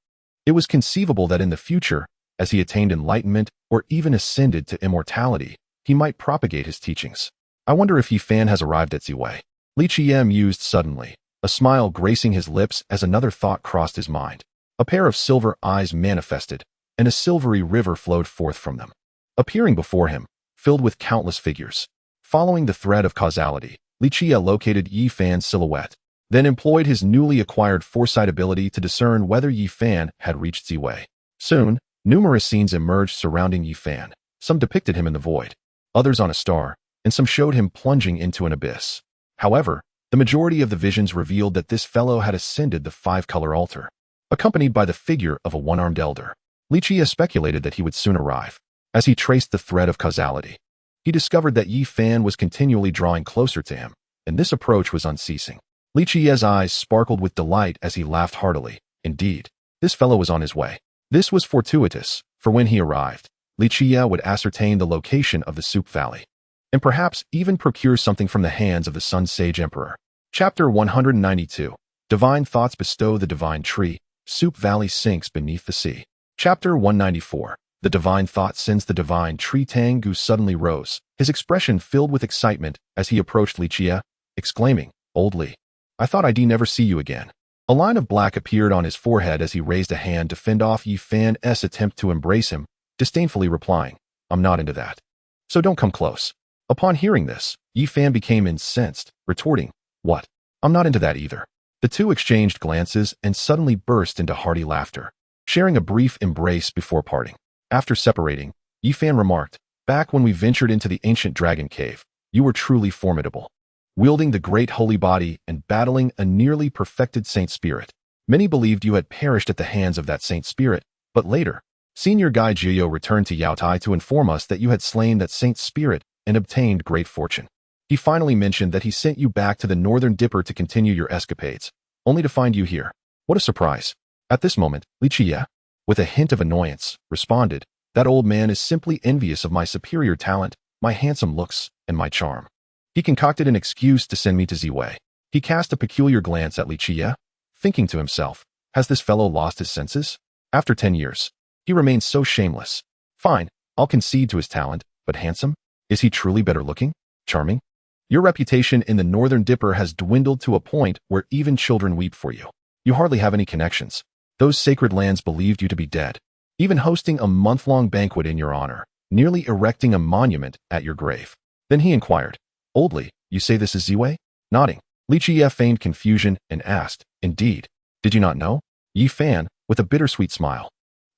it was conceivable that in the future, as he attained enlightenment or even ascended to immortality, he might propagate his teachings. I wonder if Yi Fan has arrived at Ziwei. Li Qiyeh mused suddenly, a smile gracing his lips as another thought crossed his mind. A pair of silver eyes manifested, and a silvery river flowed forth from them, appearing before him, filled with countless figures. Following the thread of causality, Li Qiyeh located Yi Fan's silhouette, then employed his newly acquired foresight ability to discern whether Yi Fan had reached Ziwei. Soon, numerous scenes emerged surrounding Yi Fan. Some depicted him in the void, others on a star, and some showed him plunging into an abyss. However, the majority of the visions revealed that this fellow had ascended the 5-color altar, accompanied by the figure of a one-armed elder. Li Qiyeh speculated that he would soon arrive. As he traced the thread of causality, he discovered that Yi Fan was continually drawing closer to him, and this approach was unceasing. Li Qiyeh's eyes sparkled with delight as he laughed heartily, Indeed, this fellow was on his way. This was fortuitous, for when he arrived, Li Qiyeh would ascertain the location of the Soup Valley, and perhaps even procure something from the hands of the Sun Sage Emperor. Chapter 192. Divine Thoughts Bestow the Divine Tree. Soup Valley sinks beneath the sea. Chapter 194. The Divine Thought Sends the Divine Tree. Tang Gu suddenly rose, his expression filled with excitement as he approached Li Qiyeh, exclaiming, "Old Li, I thought I'd never see you again." A line of black appeared on his forehead as he raised a hand to fend off Yi Fan's attempt to embrace him, disdainfully replying, "I'm not into that. So don't come close." Upon hearing this, Yi Fan became incensed, retorting, "What? I'm not into that either." The two exchanged glances and suddenly burst into hearty laughter, sharing a brief embrace before parting. After separating, Yi Fan remarked, "Back when we ventured into the ancient dragon cave, you were truly formidable. Wielding the great holy body and battling a nearly perfected saint spirit. Many believed you had perished at the hands of that saint spirit, but later, Senior Guy Jiyo returned to Mount Tai to inform us that you had slain that saint spirit and obtained great fortune. He finally mentioned that he sent you back to the Northern Dipper to continue your escapades, only to find you here. What a surprise." At this moment, Li Qiyeh, with a hint of annoyance, responded, "That old man is simply envious of my superior talent, my handsome looks, and my charm. He concocted an excuse to send me to Ziwei." He cast a peculiar glance at Li Qiyeh, thinking to himself, has this fellow lost his senses? After 10 years, he remains so shameless. Fine, I'll concede to his talent, but handsome? Is he truly better looking? Charming? Your reputation in the Northern Dipper has dwindled to a point where even children weep for you. You hardly have any connections. Those sacred lands believed you to be dead, even hosting a month-long banquet in your honor, nearly erecting a monument at your grave. Then he inquired, "Old Li, you say this is Ziwei?" Nodding, Li Qiyeh feigned confusion and asked, "Indeed, did you not know?" Yi Fan, with a bittersweet smile,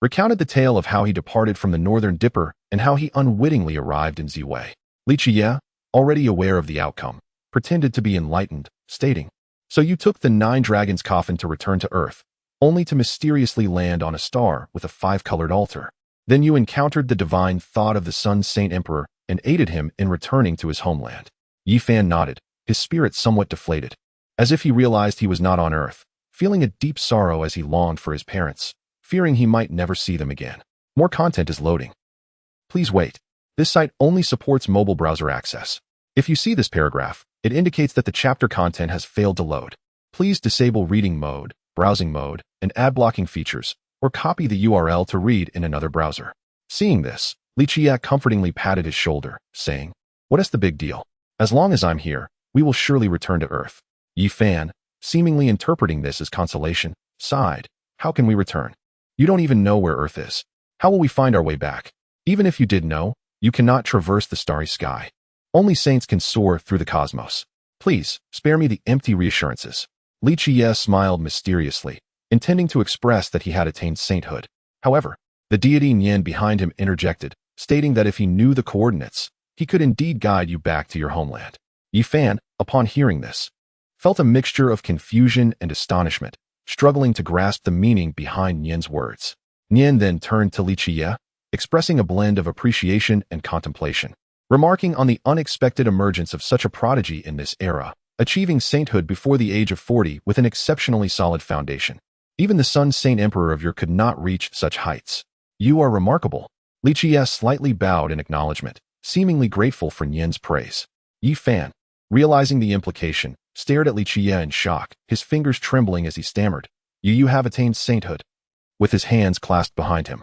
recounted the tale of how he departed from the Northern Dipper and how he unwittingly arrived in Ziwei. Li Qiyeh, already aware of the outcome, pretended to be enlightened, stating, "So you took the Nine Dragon Coffin to return to Earth, only to mysteriously land on a star with a 5-colored altar. Then you encountered the divine thought of the Sun Saint Emperor and aided him in returning to his homeland." Yi Fan nodded, his spirit somewhat deflated, as if he realized he was not on Earth, feeling a deep sorrow as he longed for his parents, fearing he might never see them again. More content is loading. Please wait. This site only supports mobile browser access. If you see this paragraph, it indicates that the chapter content has failed to load. Please disable reading mode, browsing mode, and ad blocking features, or copy the URL to read in another browser. Seeing this, Li Qiyeh comfortingly patted his shoulder, saying, "What is the big deal? As long as I'm here, we will surely return to Earth." Yi Fan, seemingly interpreting this as consolation, sighed, "How can we return? You don't even know where Earth is. How will we find our way back? Even if you did know, you cannot traverse the starry sky. Only saints can soar through the cosmos. Please, spare me the empty reassurances." Li Qiyeh smiled mysteriously, intending to express that he had attained sainthood. However, the deity Nian behind him interjected, stating that if he knew the coordinates, he could indeed guide you back to your homeland. Yi Fan, upon hearing this, felt a mixture of confusion and astonishment, struggling to grasp the meaning behind Nian's words. Nian then turned to Li Qiyeh, expressing a blend of appreciation and contemplation, remarking on the unexpected emergence of such a prodigy in this era, achieving sainthood before the age of 40 with an exceptionally solid foundation. Even the Sun Saint Emperor of your could not reach such heights. You are remarkable. Li Qiyeh slightly bowed in acknowledgement, seemingly grateful for Nian's praise. Yi Fan, realizing the implication, stared at Li Qiyeh in shock, his fingers trembling as he stammered, You have attained sainthood." With his hands clasped behind him,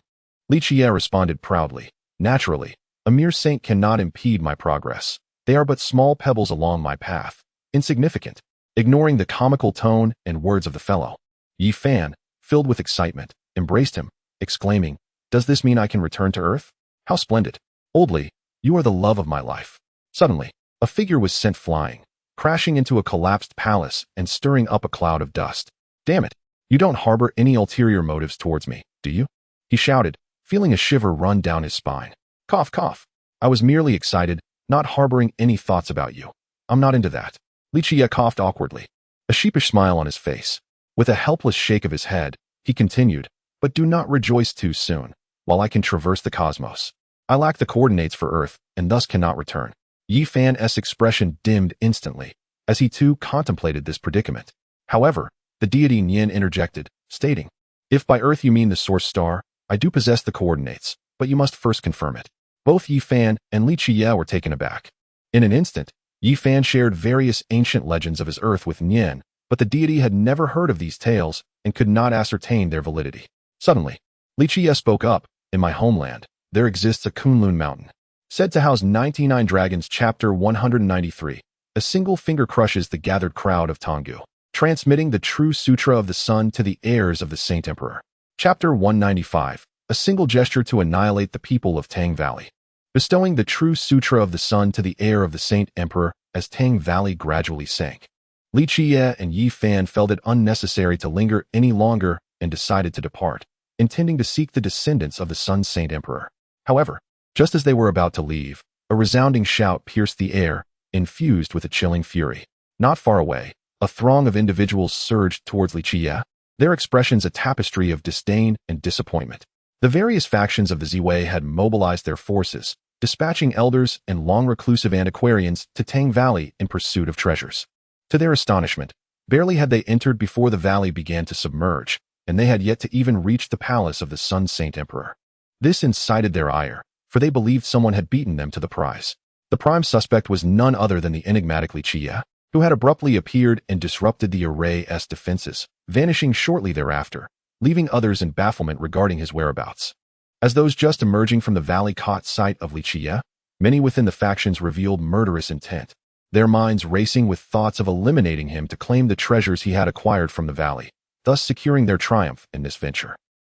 Li Qiyeh responded proudly, "Naturally, a mere saint cannot impede my progress. They are but small pebbles along my path, insignificant." Ignoring the comical tone and words of the fellow, Yi Fan, filled with excitement, embraced him, exclaiming, "Does this mean I can return to Earth? How splendid! Old Li, you are the love of my life." Suddenly, a figure was sent flying, crashing into a collapsed palace and stirring up a cloud of dust. "Damn it, you don't harbor any ulterior motives towards me, do you?" he shouted, feeling a shiver run down his spine. Cough, cough. "I was merely excited, not harboring any thoughts about you. I'm not into that." Li Qiyeh coughed awkwardly, a sheepish smile on his face. With a helpless shake of his head, he continued, "But do not rejoice too soon. While I can traverse the cosmos, I lack the coordinates for Earth and thus cannot return." Yi Fan's expression dimmed instantly, as he too contemplated this predicament. However, The deity Nian interjected, stating, "If by Earth you mean the source star, I do possess the coordinates, but you must first confirm it." Both Yi Fan and Li Qiyeh were taken aback. In an instant, Yi Fan shared various ancient legends of his Earth with Nian, but the deity had never heard of these tales and could not ascertain their validity. Suddenly, Li Qiyeh spoke up, "In my homeland, there exists a Kunlun mountain, said to house 99 dragons. Chapter 193. A single finger crushes the gathered crowd of Tonggu, transmitting the true sutra of the sun to the heirs of the Saint Emperor. Chapter 195. A single gesture to annihilate the people of Tang Valley, bestowing the true sutra of the sun to the heir of the Saint Emperor as Tang Valley gradually sank. Li Qiyeh and Yi Fan felt it unnecessary to linger any longer and decided to depart, intending to seek the descendants of the Sun Saint Emperor. However, just as they were about to leave, a resounding shout pierced the air, infused with a chilling fury. Not far away, a throng of individuals surged towards Li Qiyeh, their expressions a tapestry of disdain and disappointment. The various factions of the Ziwei had mobilized their forces, dispatching elders and long-reclusive antiquarians to Tang Valley in pursuit of treasures. To their astonishment, barely had they entered before the valley began to submerge, and they had yet to even reach the palace of the Sun Saint Emperor. This incited their ire, for they believed someone had beaten them to the prize. The prime suspect was none other than the enigmatic Li Qiyeh, who had abruptly appeared and disrupted the array's defenses, vanishing shortly thereafter, leaving others in bafflement regarding his whereabouts. As those just emerging from the valley caught sight of Li Qiyeh, many within the factions revealed murderous intent, their minds racing with thoughts of eliminating him to claim the treasures he had acquired from the valley, thus securing their triumph in this venture.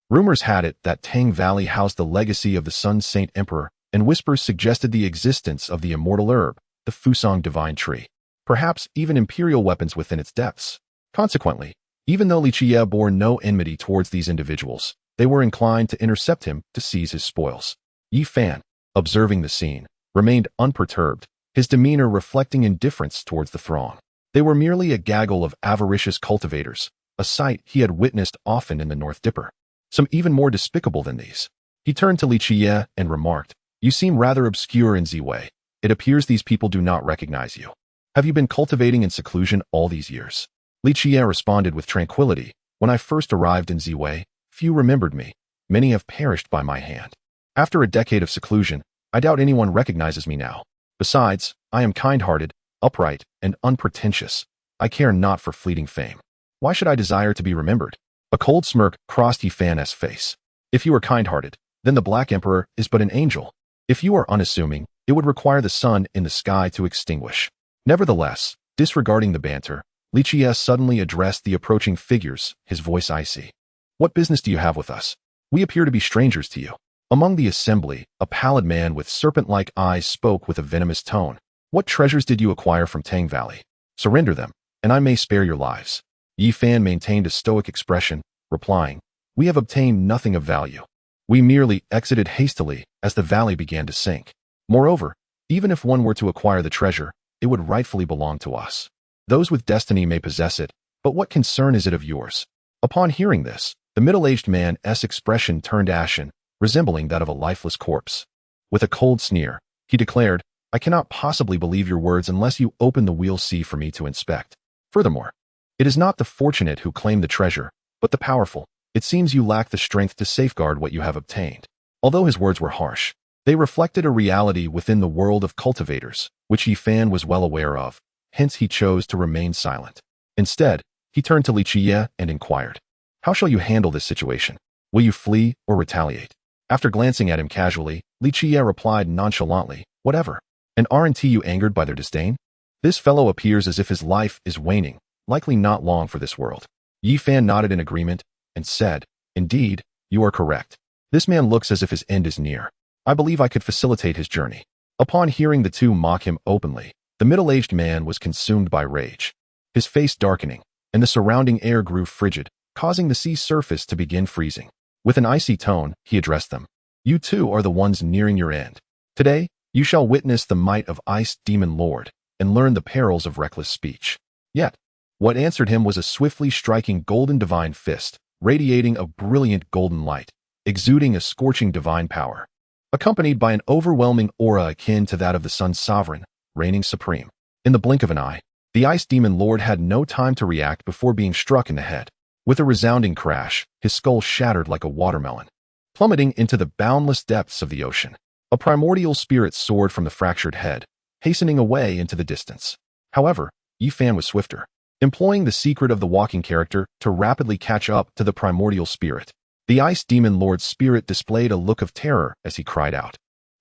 Rumors had it that Tang Valley housed the legacy of the Sun Saint Emperor, and whispers suggested the existence of the immortal herb, the Fusang divine tree, perhaps even imperial weapons within its depths. Consequently, even though Li Qiyeh bore no enmity towards these individuals, they were inclined to intercept him to seize his spoils. Yi Fan, observing the scene, remained unperturbed, his demeanor reflecting indifference towards the throng. They were merely a gaggle of avaricious cultivators, a sight he had witnessed often in the North Dipper. Some even more despicable than these. He turned to Li Qiyeh and remarked, "You seem rather obscure in Ziwei. It appears these people do not recognize you. Have you been cultivating in seclusion all these years?" Li Qiyeh responded with tranquility, "When I first arrived in Ziwei, few remembered me. Many have perished by my hand. After a decade of seclusion, I doubt anyone recognizes me now. Besides, I am kind-hearted, upright, and unpretentious. I care not for fleeting fame. Why should I desire to be remembered?" A cold smirk crossed Yi Fan's face. "If you are kind-hearted, then the Black Emperor is but an angel. If you are unassuming, it would require the sun in the sky to extinguish." Nevertheless, disregarding the banter, Li Qiyeh suddenly addressed the approaching figures, his voice icy. "What business do you have with us? We appear to be strangers to you." Among the assembly, a pallid man with serpent-like eyes spoke with a venomous tone. "What treasures did you acquire from Tang Valley? Surrender them, and I may spare your lives." Yi Fan maintained a stoic expression, replying, "We have obtained nothing of value. We merely exited hastily as the valley began to sink. Moreover, even if one were to acquire the treasure, it would rightfully belong to us. Those with destiny may possess it, but what concern is it of yours?" Upon hearing this, the middle-aged man's expression turned ashen, resembling that of a lifeless corpse. With a cold sneer, he declared, "I cannot possibly believe your words unless you open the wheel sea for me to inspect. Furthermore, it is not the fortunate who claim the treasure, but the powerful. It seems you lack the strength to safeguard what you have obtained." Although his words were harsh, they reflected a reality within the world of cultivators, which Yi Fan was well aware of, hence he chose to remain silent. Instead, he turned to Li Qiyeh and inquired, "How shall you handle this situation? Will you flee or retaliate?" After glancing at him casually, Li Qiyeh replied nonchalantly, "Whatever. And aren't you angered by their disdain? This fellow appears as if his life is waning, likely not long for this world." Yi Fan nodded in agreement and said, "Indeed, you are correct. This man looks as if his end is near. I believe I could facilitate his journey." Upon hearing the two mock him openly, the middle-aged man was consumed by rage, his face darkening, and the surrounding air grew frigid, causing the sea surface to begin freezing. With an icy tone, he addressed them. "You too are the ones nearing your end. Today, you shall witness the might of Ice Demon Lord, and learn the perils of reckless speech." Yet, what answered him was a swiftly striking golden divine fist, radiating a brilliant golden light, exuding a scorching divine power, accompanied by an overwhelming aura akin to that of the sun's sovereign, reigning supreme. In the blink of an eye, The Ice Demon Lord had no time to react before being struck in the head. With a resounding crash, his skull shattered like a watermelon, plummeting into the boundless depths of the ocean. A primordial spirit soared from the fractured head, hastening away into the distance. However, Yi Fan was swifter, employing the secret of the walking character to rapidly catch up to the primordial spirit. The Ice Demon Lord's spirit displayed a look of terror as he cried out,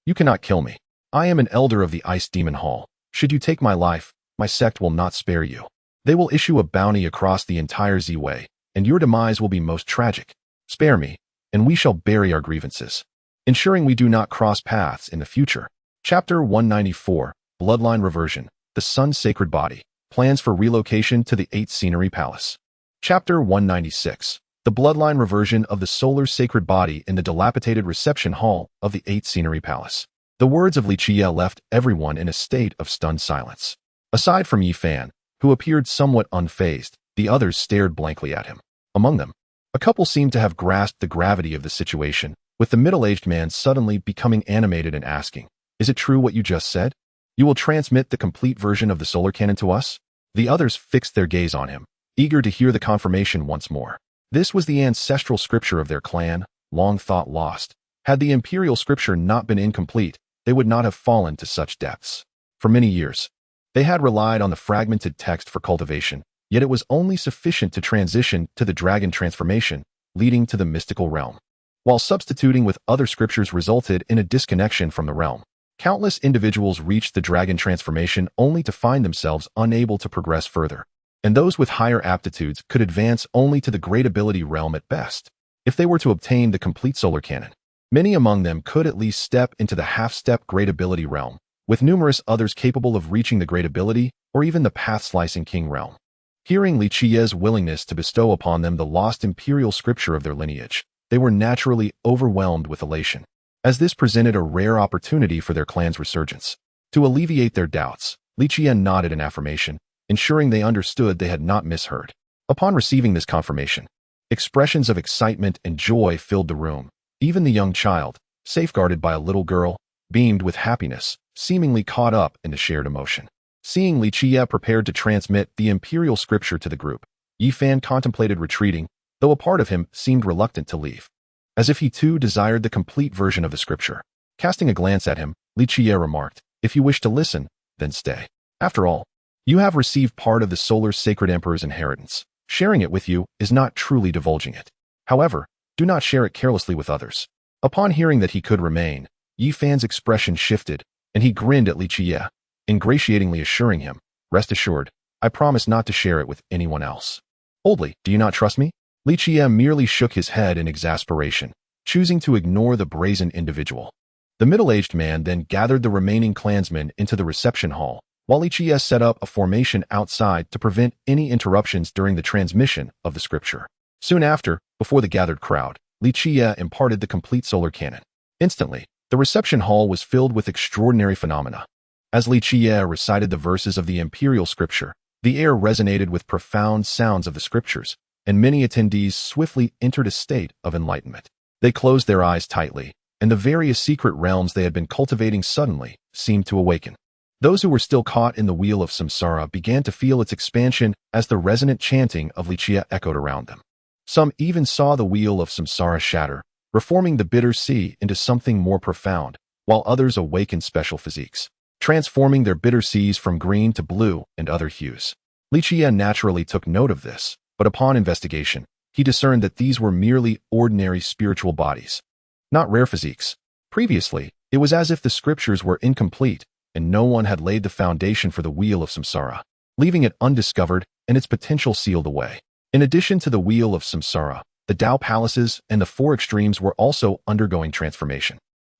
"You cannot kill me. I am an elder of the Ice Demon Hall. Should you take my life, my sect will not spare you. They will issue a bounty across the entire Z-Way, and your demise will be most tragic. Spare me, and we shall bury our grievances, ensuring we do not cross paths in the future." Chapter 194, Bloodline Reversion, the Sun's Sacred Body, Plans for Relocation to the 8th Scenery Palace. Chapter 196, the Bloodline Reversion of the Solar's Sacred Body in the dilapidated reception hall of the 8th Scenery Palace. The words of Li Qiyeh left everyone in a state of stunned silence. Aside from Yi Fan, who appeared somewhat unfazed, the others stared blankly at him. Among them, a couple seemed to have grasped the gravity of the situation, with the middle-aged man suddenly becoming animated and asking, "Is it true what you just said? You will transmit the complete version of the solar canon to us?" The others fixed their gaze on him, eager to hear the confirmation once more. This was the ancestral scripture of their clan, long thought lost. Had the imperial scripture not been incomplete, they would not have fallen to such depths. For many years, they had relied on the fragmented text for cultivation, yet it was only sufficient to transition to the dragon transformation, leading to the mystical realm. While substituting with other scriptures resulted in a disconnection from the realm, countless individuals reached the dragon transformation only to find themselves unable to progress further, and those with higher aptitudes could advance only to the great ability realm at best. If they were to obtain the complete solar canon, many among them could at least step into the half-step great ability realm, with numerous others capable of reaching the great ability or even the path-slicing king realm. Hearing Li Qiyeh's willingness to bestow upon them the lost imperial scripture of their lineage, they were naturally overwhelmed with elation, as this presented a rare opportunity for their clan's resurgence. To alleviate their doubts, Li Qiyeh nodded in affirmation, ensuring they understood they had not misheard. Upon receiving this confirmation, expressions of excitement and joy filled the room. Even the young child, safeguarded by a little girl, beamed with happiness, seemingly caught up in the shared emotion. Seeing Li Qiyeh prepared to transmit the imperial scripture to the group, Yi Fan contemplated retreating, though a part of him seemed reluctant to leave, as if he too desired the complete version of the scripture. Casting a glance at him, Li Qiyeh remarked, "If you wish to listen, then stay. After all, you have received part of the Solar Sacred Emperor's inheritance. Sharing it with you is not truly divulging it. However, do not share it carelessly with others." Upon hearing that he could remain, Yi Fan's expression shifted, and he grinned at Li Qiyeh, ingratiatingly assuring him, "Rest assured, I promise not to share it with anyone else." "Oldly, do you not trust me?" Li Qiyeh merely shook his head in exasperation, choosing to ignore the brazen individual. The middle-aged man then gathered the remaining clansmen into the reception hall, while Li Qiyeh set up a formation outside to prevent any interruptions during the transmission of the scripture. Soon after, before the gathered crowd, Li Qiyeh imparted the complete solar canon. Instantly, the reception hall was filled with extraordinary phenomena. As Li Qiyeh recited the verses of the imperial scripture, the air resonated with profound sounds of the scriptures, and many attendees swiftly entered a state of enlightenment. They closed their eyes tightly, and the various secret realms they had been cultivating suddenly seemed to awaken. Those who were still caught in the wheel of samsara began to feel its expansion as the resonant chanting of Li Qiyeh echoed around them. Some even saw the wheel of samsara shatter, reforming the bitter sea into something more profound, while others awakened special physiques, transforming their bitter seas from green to blue and other hues. Li Qiyeh naturally took note of this, but upon investigation, he discerned that these were merely ordinary spiritual bodies, not rare physiques. Previously, it was as if the scriptures were incomplete, and no one had laid the foundation for the wheel of samsara, leaving it undiscovered and its potential sealed away. In addition to the wheel of samsara, the Tao palaces and the four extremes were also undergoing transformation.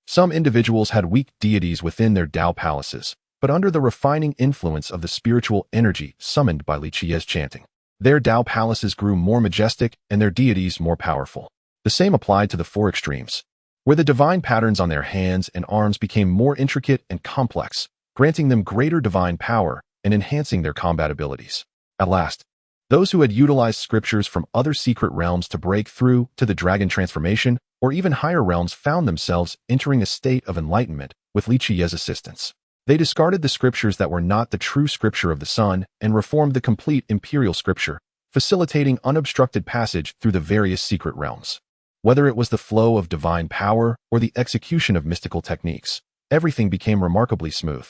Some individuals had weak deities within their Tao palaces, but under the refining influence of the spiritual energy summoned by Li Qiyeh's chanting, their Tao palaces grew more majestic and their deities more powerful. The same applied to the four extremes, where the divine patterns on their hands and arms became more intricate and complex, granting them greater divine power and enhancing their combat abilities. At last, those who had utilized scriptures from other secret realms to break through to the dragon transformation or even higher realms found themselves entering a state of enlightenment with Li Qiyeh's assistance. They discarded the scriptures that were not the true scripture of the sun and reformed the complete imperial scripture, facilitating unobstructed passage through the various secret realms. Whether it was the flow of divine power or the execution of mystical techniques, everything became remarkably smooth.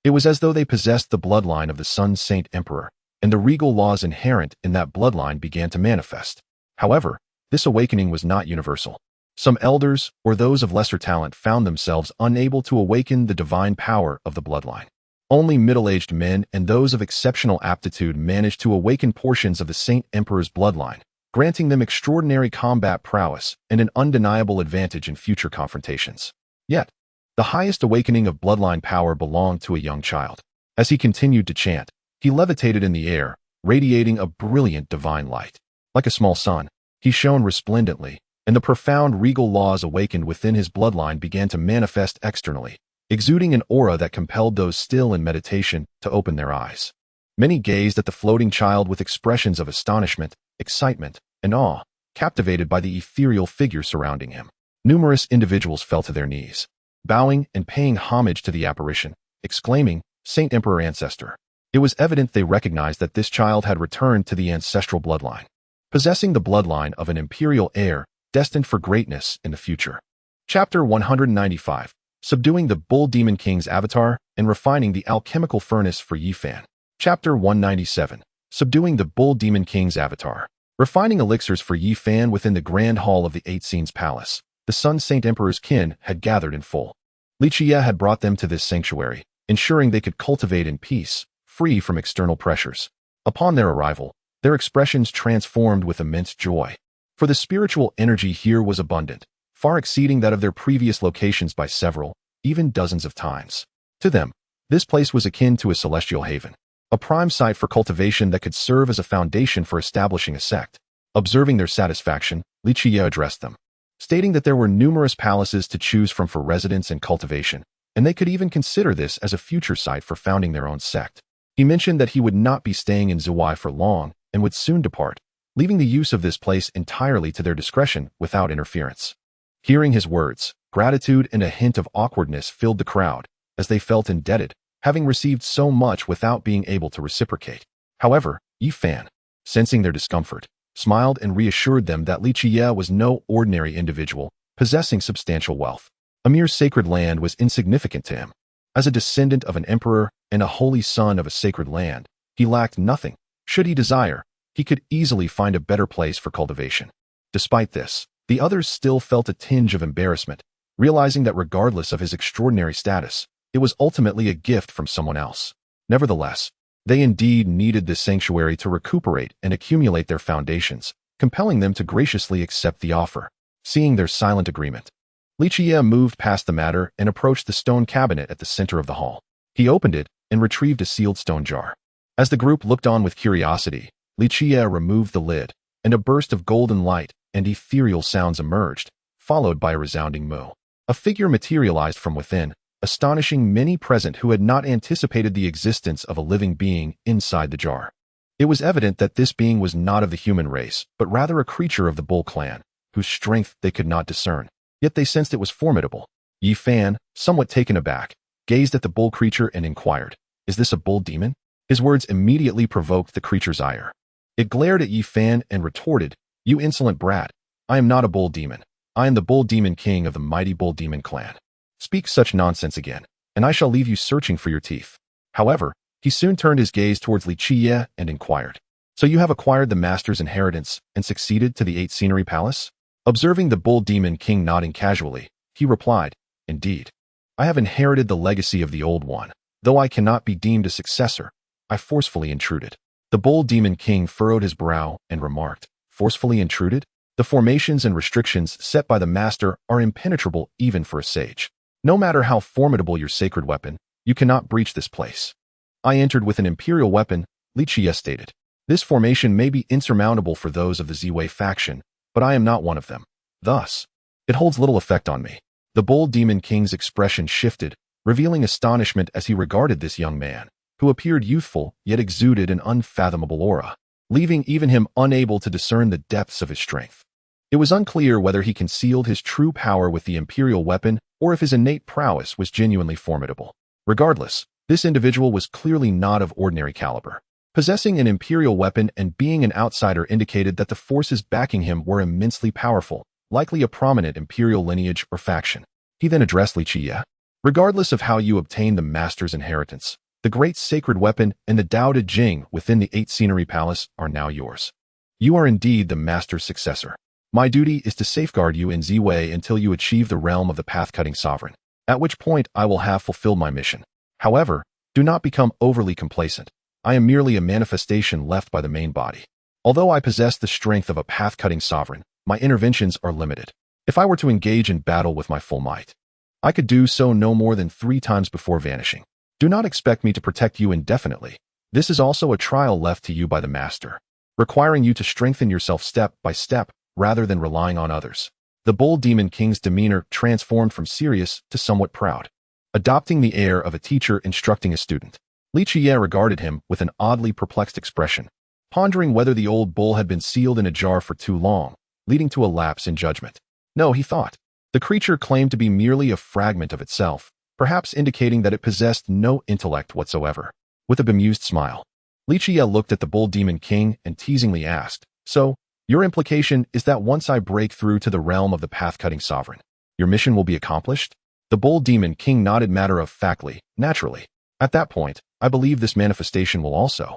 It was as though they possessed the bloodline of the Sun Saint Emperor, and the regal laws inherent in that bloodline began to manifest. However, this awakening was not universal. Some elders, or those of lesser talent, found themselves unable to awaken the divine power of the bloodline. Only middle-aged men and those of exceptional aptitude managed to awaken portions of the Saint Emperor's bloodline, granting them extraordinary combat prowess and an undeniable advantage in future confrontations. Yet, the highest awakening of bloodline power belonged to a young child. As he continued to chant, he levitated in the air, radiating a brilliant divine light. Like a small sun, he shone resplendently, and the profound regal laws awakened within his bloodline began to manifest externally, exuding an aura that compelled those still in meditation to open their eyes. Many gazed at the floating child with expressions of astonishment, excitement, and awe, captivated by the ethereal figure surrounding him. Numerous individuals fell to their knees, bowing and paying homage to the apparition, exclaiming, "Saint Emperor Ancestor." It was evident they recognized that this child had returned to the ancestral bloodline, possessing the bloodline of an imperial heir destined for greatness in the future. Chapter 195, Subduing the Bull Demon King's Avatar and Refining the Alchemical Furnace for Yifan. Chapter 197, Subduing the Bull Demon King's Avatar. Refining elixirs for Yifan. Within the grand hall of the Eight Scenes Palace, the Sun Saint Emperor's kin had gathered in full. Li Qiyeh had brought them to this sanctuary, ensuring they could cultivate in peace, free from external pressures. Upon their arrival, their expressions transformed with immense joy. For the spiritual energy here was abundant, far exceeding that of their previous locations by several, even dozens of times. To them, this place was akin to a celestial haven, a prime site for cultivation that could serve as a foundation for establishing a sect. Observing their satisfaction, Li Qiyeh addressed them, stating that there were numerous palaces to choose from for residence and cultivation, and they could even consider this as a future site for founding their own sect. He mentioned that he would not be staying in Zuwai for long and would soon depart, leaving the use of this place entirely to their discretion without interference. Hearing his words, gratitude and a hint of awkwardness filled the crowd, as they felt indebted, having received so much without being able to reciprocate. However, Yifan, sensing their discomfort, smiled and reassured them that Li Qiyeh was no ordinary individual, possessing substantial wealth. A mere sacred land was insignificant to him. As a descendant of an emperor and a holy son of a sacred land, he lacked nothing. Should he desire, he could easily find a better place for cultivation. Despite this, the others still felt a tinge of embarrassment, realizing that regardless of his extraordinary status, it was ultimately a gift from someone else. Nevertheless, they indeed needed this sanctuary to recuperate and accumulate their foundations, compelling them to graciously accept the offer. Seeing their silent agreement, Li Qiyeh moved past the matter and approached the stone cabinet at the center of the hall. He opened it and retrieved a sealed stone jar. As the group looked on with curiosity, Li Qiyeh removed the lid, and a burst of golden light and ethereal sounds emerged, followed by a resounding moo. A figure materialized from within, astonishing many present who had not anticipated the existence of a living being inside the jar. It was evident that this being was not of the human race, but rather a creature of the Bull clan, whose strength they could not discern. Yet they sensed it was formidable. Yifan, somewhat taken aback, gazed at the bull creature and inquired, "Is this a bull demon?" His words immediately provoked the creature's ire. It glared at Yifan and retorted, "You insolent brat, I am not a bull demon. I am the Bull Demon King of the mighty Bull Demon clan. Speak such nonsense again, and I shall leave you searching for your teeth." However, he soon turned his gaze towards Li Qiyeh and inquired, "So you have acquired the master's inheritance and succeeded to the Eight Scenery Palace?" Observing the Bull Demon King nodding casually, he replied, "Indeed. I have inherited the legacy of the Old One. Though I cannot be deemed a successor, I forcefully intruded." The Bull Demon King furrowed his brow and remarked, "Forcefully intruded? The formations and restrictions set by the master are impenetrable even for a sage. No matter how formidable your sacred weapon, you cannot breach this place." "I entered with an imperial weapon," Li Qiyeh stated. "This formation may be insurmountable for those of the Ziwei faction, but I am not one of them. Thus, it holds little effect on me." The Bull Demon King's expression shifted, revealing astonishment as he regarded this young man, who appeared youthful yet exuded an unfathomable aura, leaving even him unable to discern the depths of his strength. It was unclear whether he concealed his true power with the imperial weapon or if his innate prowess was genuinely formidable. Regardless, this individual was clearly not of ordinary caliber. Possessing an imperial weapon and being an outsider indicated that the forces backing him were immensely powerful, likely a prominent imperial lineage or faction. He then addressed Li Qiyeh. Regardless of how you obtain the master's inheritance, the great sacred weapon and the Dao De Jing within the 8 Scenery Palace are now yours. You are indeed the master's successor. My duty is to safeguard you in Z-Way until you achieve the realm of the path-cutting sovereign, at which point I will have fulfilled my mission. However, do not become overly complacent. I am merely a manifestation left by the main body. Although I possess the strength of a path-cutting sovereign, my interventions are limited. If I were to engage in battle with my full might, I could do so no more than 3 times before vanishing. Do not expect me to protect you indefinitely. This is also a trial left to you by the master, requiring you to strengthen yourself step by step rather than relying on others. The Bull Demon King's demeanor transformed from serious to somewhat proud, adopting the air of a teacher instructing a student. Li Qiyeh regarded him with an oddly perplexed expression, pondering whether the old bull had been sealed in a jar for too long, leading to a lapse in judgment. No, he thought. The creature claimed to be merely a fragment of itself, perhaps indicating that it possessed no intellect whatsoever. With a bemused smile, Li Qiyeh looked at the Bull Demon King and teasingly asked, "So, your implication is that once I break through to the realm of the path-cutting sovereign, your mission will be accomplished?" The Bull Demon King nodded matter-of-factly, naturally. At that point, I believe this manifestation will also.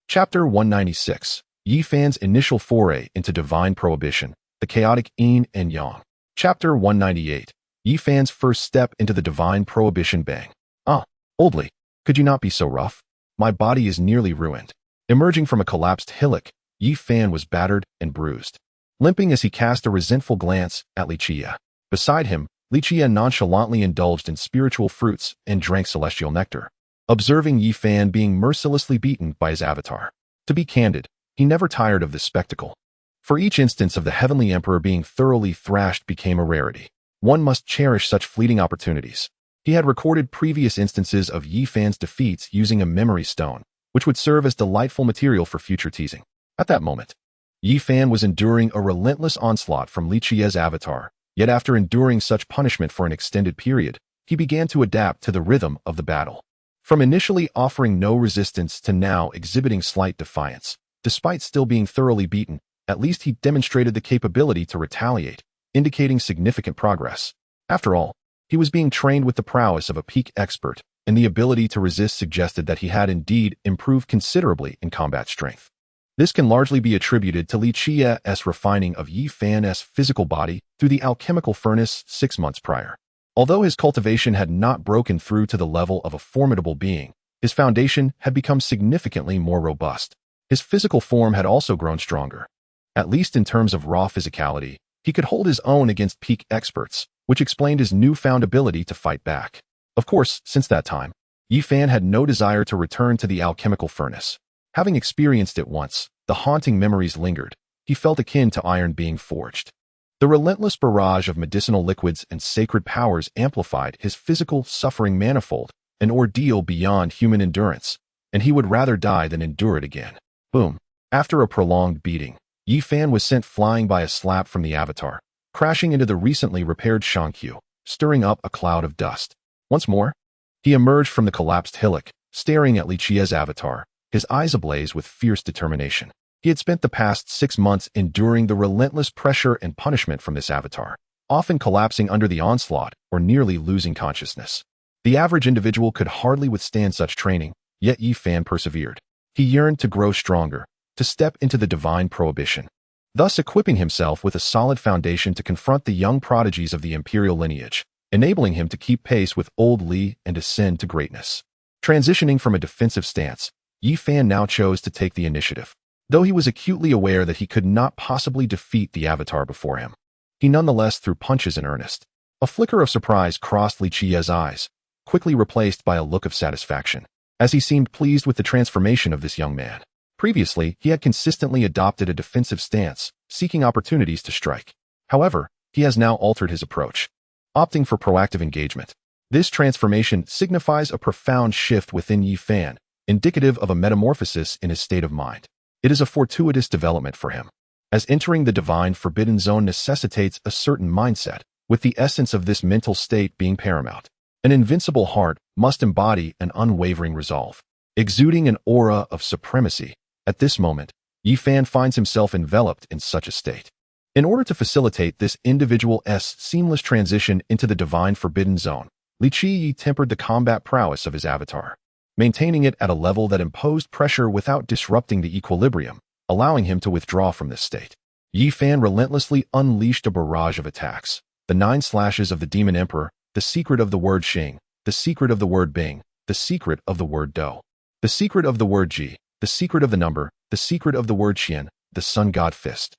Chapter 196. Yi Fan's initial foray into divine prohibition, the chaotic yin and yang. Chapter 198. Yi Fan's first step into the divine prohibition bang. Ah, old Li, could you not be so rough? My body is nearly ruined. Emerging from a collapsed hillock, Yi Fan was battered and bruised, limping as he cast a resentful glance at Li Qiyeh. Beside him, Li Qiyeh nonchalantly indulged in spiritual fruits and drank celestial nectar, observing Yi Fan being mercilessly beaten by his avatar. To be candid, he never tired of this spectacle. For each instance of the Heavenly Emperor being thoroughly thrashed became a rarity. One must cherish such fleeting opportunities. He had recorded previous instances of Yi Fan's defeats using a memory stone, which would serve as delightful material for future teasing. At that moment, Yi Fan was enduring a relentless onslaught from Li Qiyeh's avatar, yet after enduring such punishment for an extended period, he began to adapt to the rhythm of the battle. From initially offering no resistance to now exhibiting slight defiance, despite still being thoroughly beaten, at least he demonstrated the capability to retaliate, indicating significant progress. After all, he was being trained with the prowess of a peak expert, and the ability to resist suggested that he had indeed improved considerably in combat strength. This can largely be attributed to Li Qiyeh's refining of Yi Fan's physical body through the alchemical furnace 6 months prior. Although his cultivation had not broken through to the level of a formidable being, his foundation had become significantly more robust. His physical form had also grown stronger. At least in terms of raw physicality, he could hold his own against peak experts, which explained his newfound ability to fight back. Of course, since that time, Yi Fan had no desire to return to the alchemical furnace. Having experienced it once, the haunting memories lingered. He felt akin to iron being forged. The relentless barrage of medicinal liquids and sacred powers amplified his physical suffering manifold, an ordeal beyond human endurance, and he would rather die than endure it again. Boom. After a prolonged beating, Yi Fan was sent flying by a slap from the avatar, crashing into the recently repaired Shankyu, stirring up a cloud of dust. Once more, he emerged from the collapsed hillock, staring at Li Qiyeh's avatar, his eyes ablaze with fierce determination. He had spent the past 6 months enduring the relentless pressure and punishment from this avatar, often collapsing under the onslaught or nearly losing consciousness. The average individual could hardly withstand such training, yet Yi Fan persevered. He yearned to grow stronger, to step into the divine prohibition, thus equipping himself with a solid foundation to confront the young prodigies of the imperial lineage, enabling him to keep pace with old Li and ascend to greatness. Transitioning from a defensive stance, Yi Fan now chose to take the initiative. Though he was acutely aware that he could not possibly defeat the avatar before him, he nonetheless threw punches in earnest. A flicker of surprise crossed Li Qiyeh's eyes, quickly replaced by a look of satisfaction, as he seemed pleased with the transformation of this young man. Previously, he had consistently adopted a defensive stance, seeking opportunities to strike. However, he has now altered his approach, opting for proactive engagement. This transformation signifies a profound shift within Yi Fan, indicative of a metamorphosis in his state of mind. It is a fortuitous development for him, as entering the divine forbidden zone necessitates a certain mindset, with the essence of this mental state being paramount. An invincible heart must embody an unwavering resolve, exuding an aura of supremacy. At this moment, Yi Fan finds himself enveloped in such a state. In order to facilitate this individual's seamless transition into the divine forbidden zone, Li Qiyeh tempered the combat prowess of his avatar, maintaining it at a level that imposed pressure without disrupting the equilibrium, allowing him to withdraw from this state. Yi Fan relentlessly unleashed a barrage of attacks. The 9 slashes of the Demon Emperor, the secret of the word Xing, the secret of the word Bing, the secret of the word Do, the secret of the word Ji, the secret of the number, the secret of the word Qian, the Sun God Fist.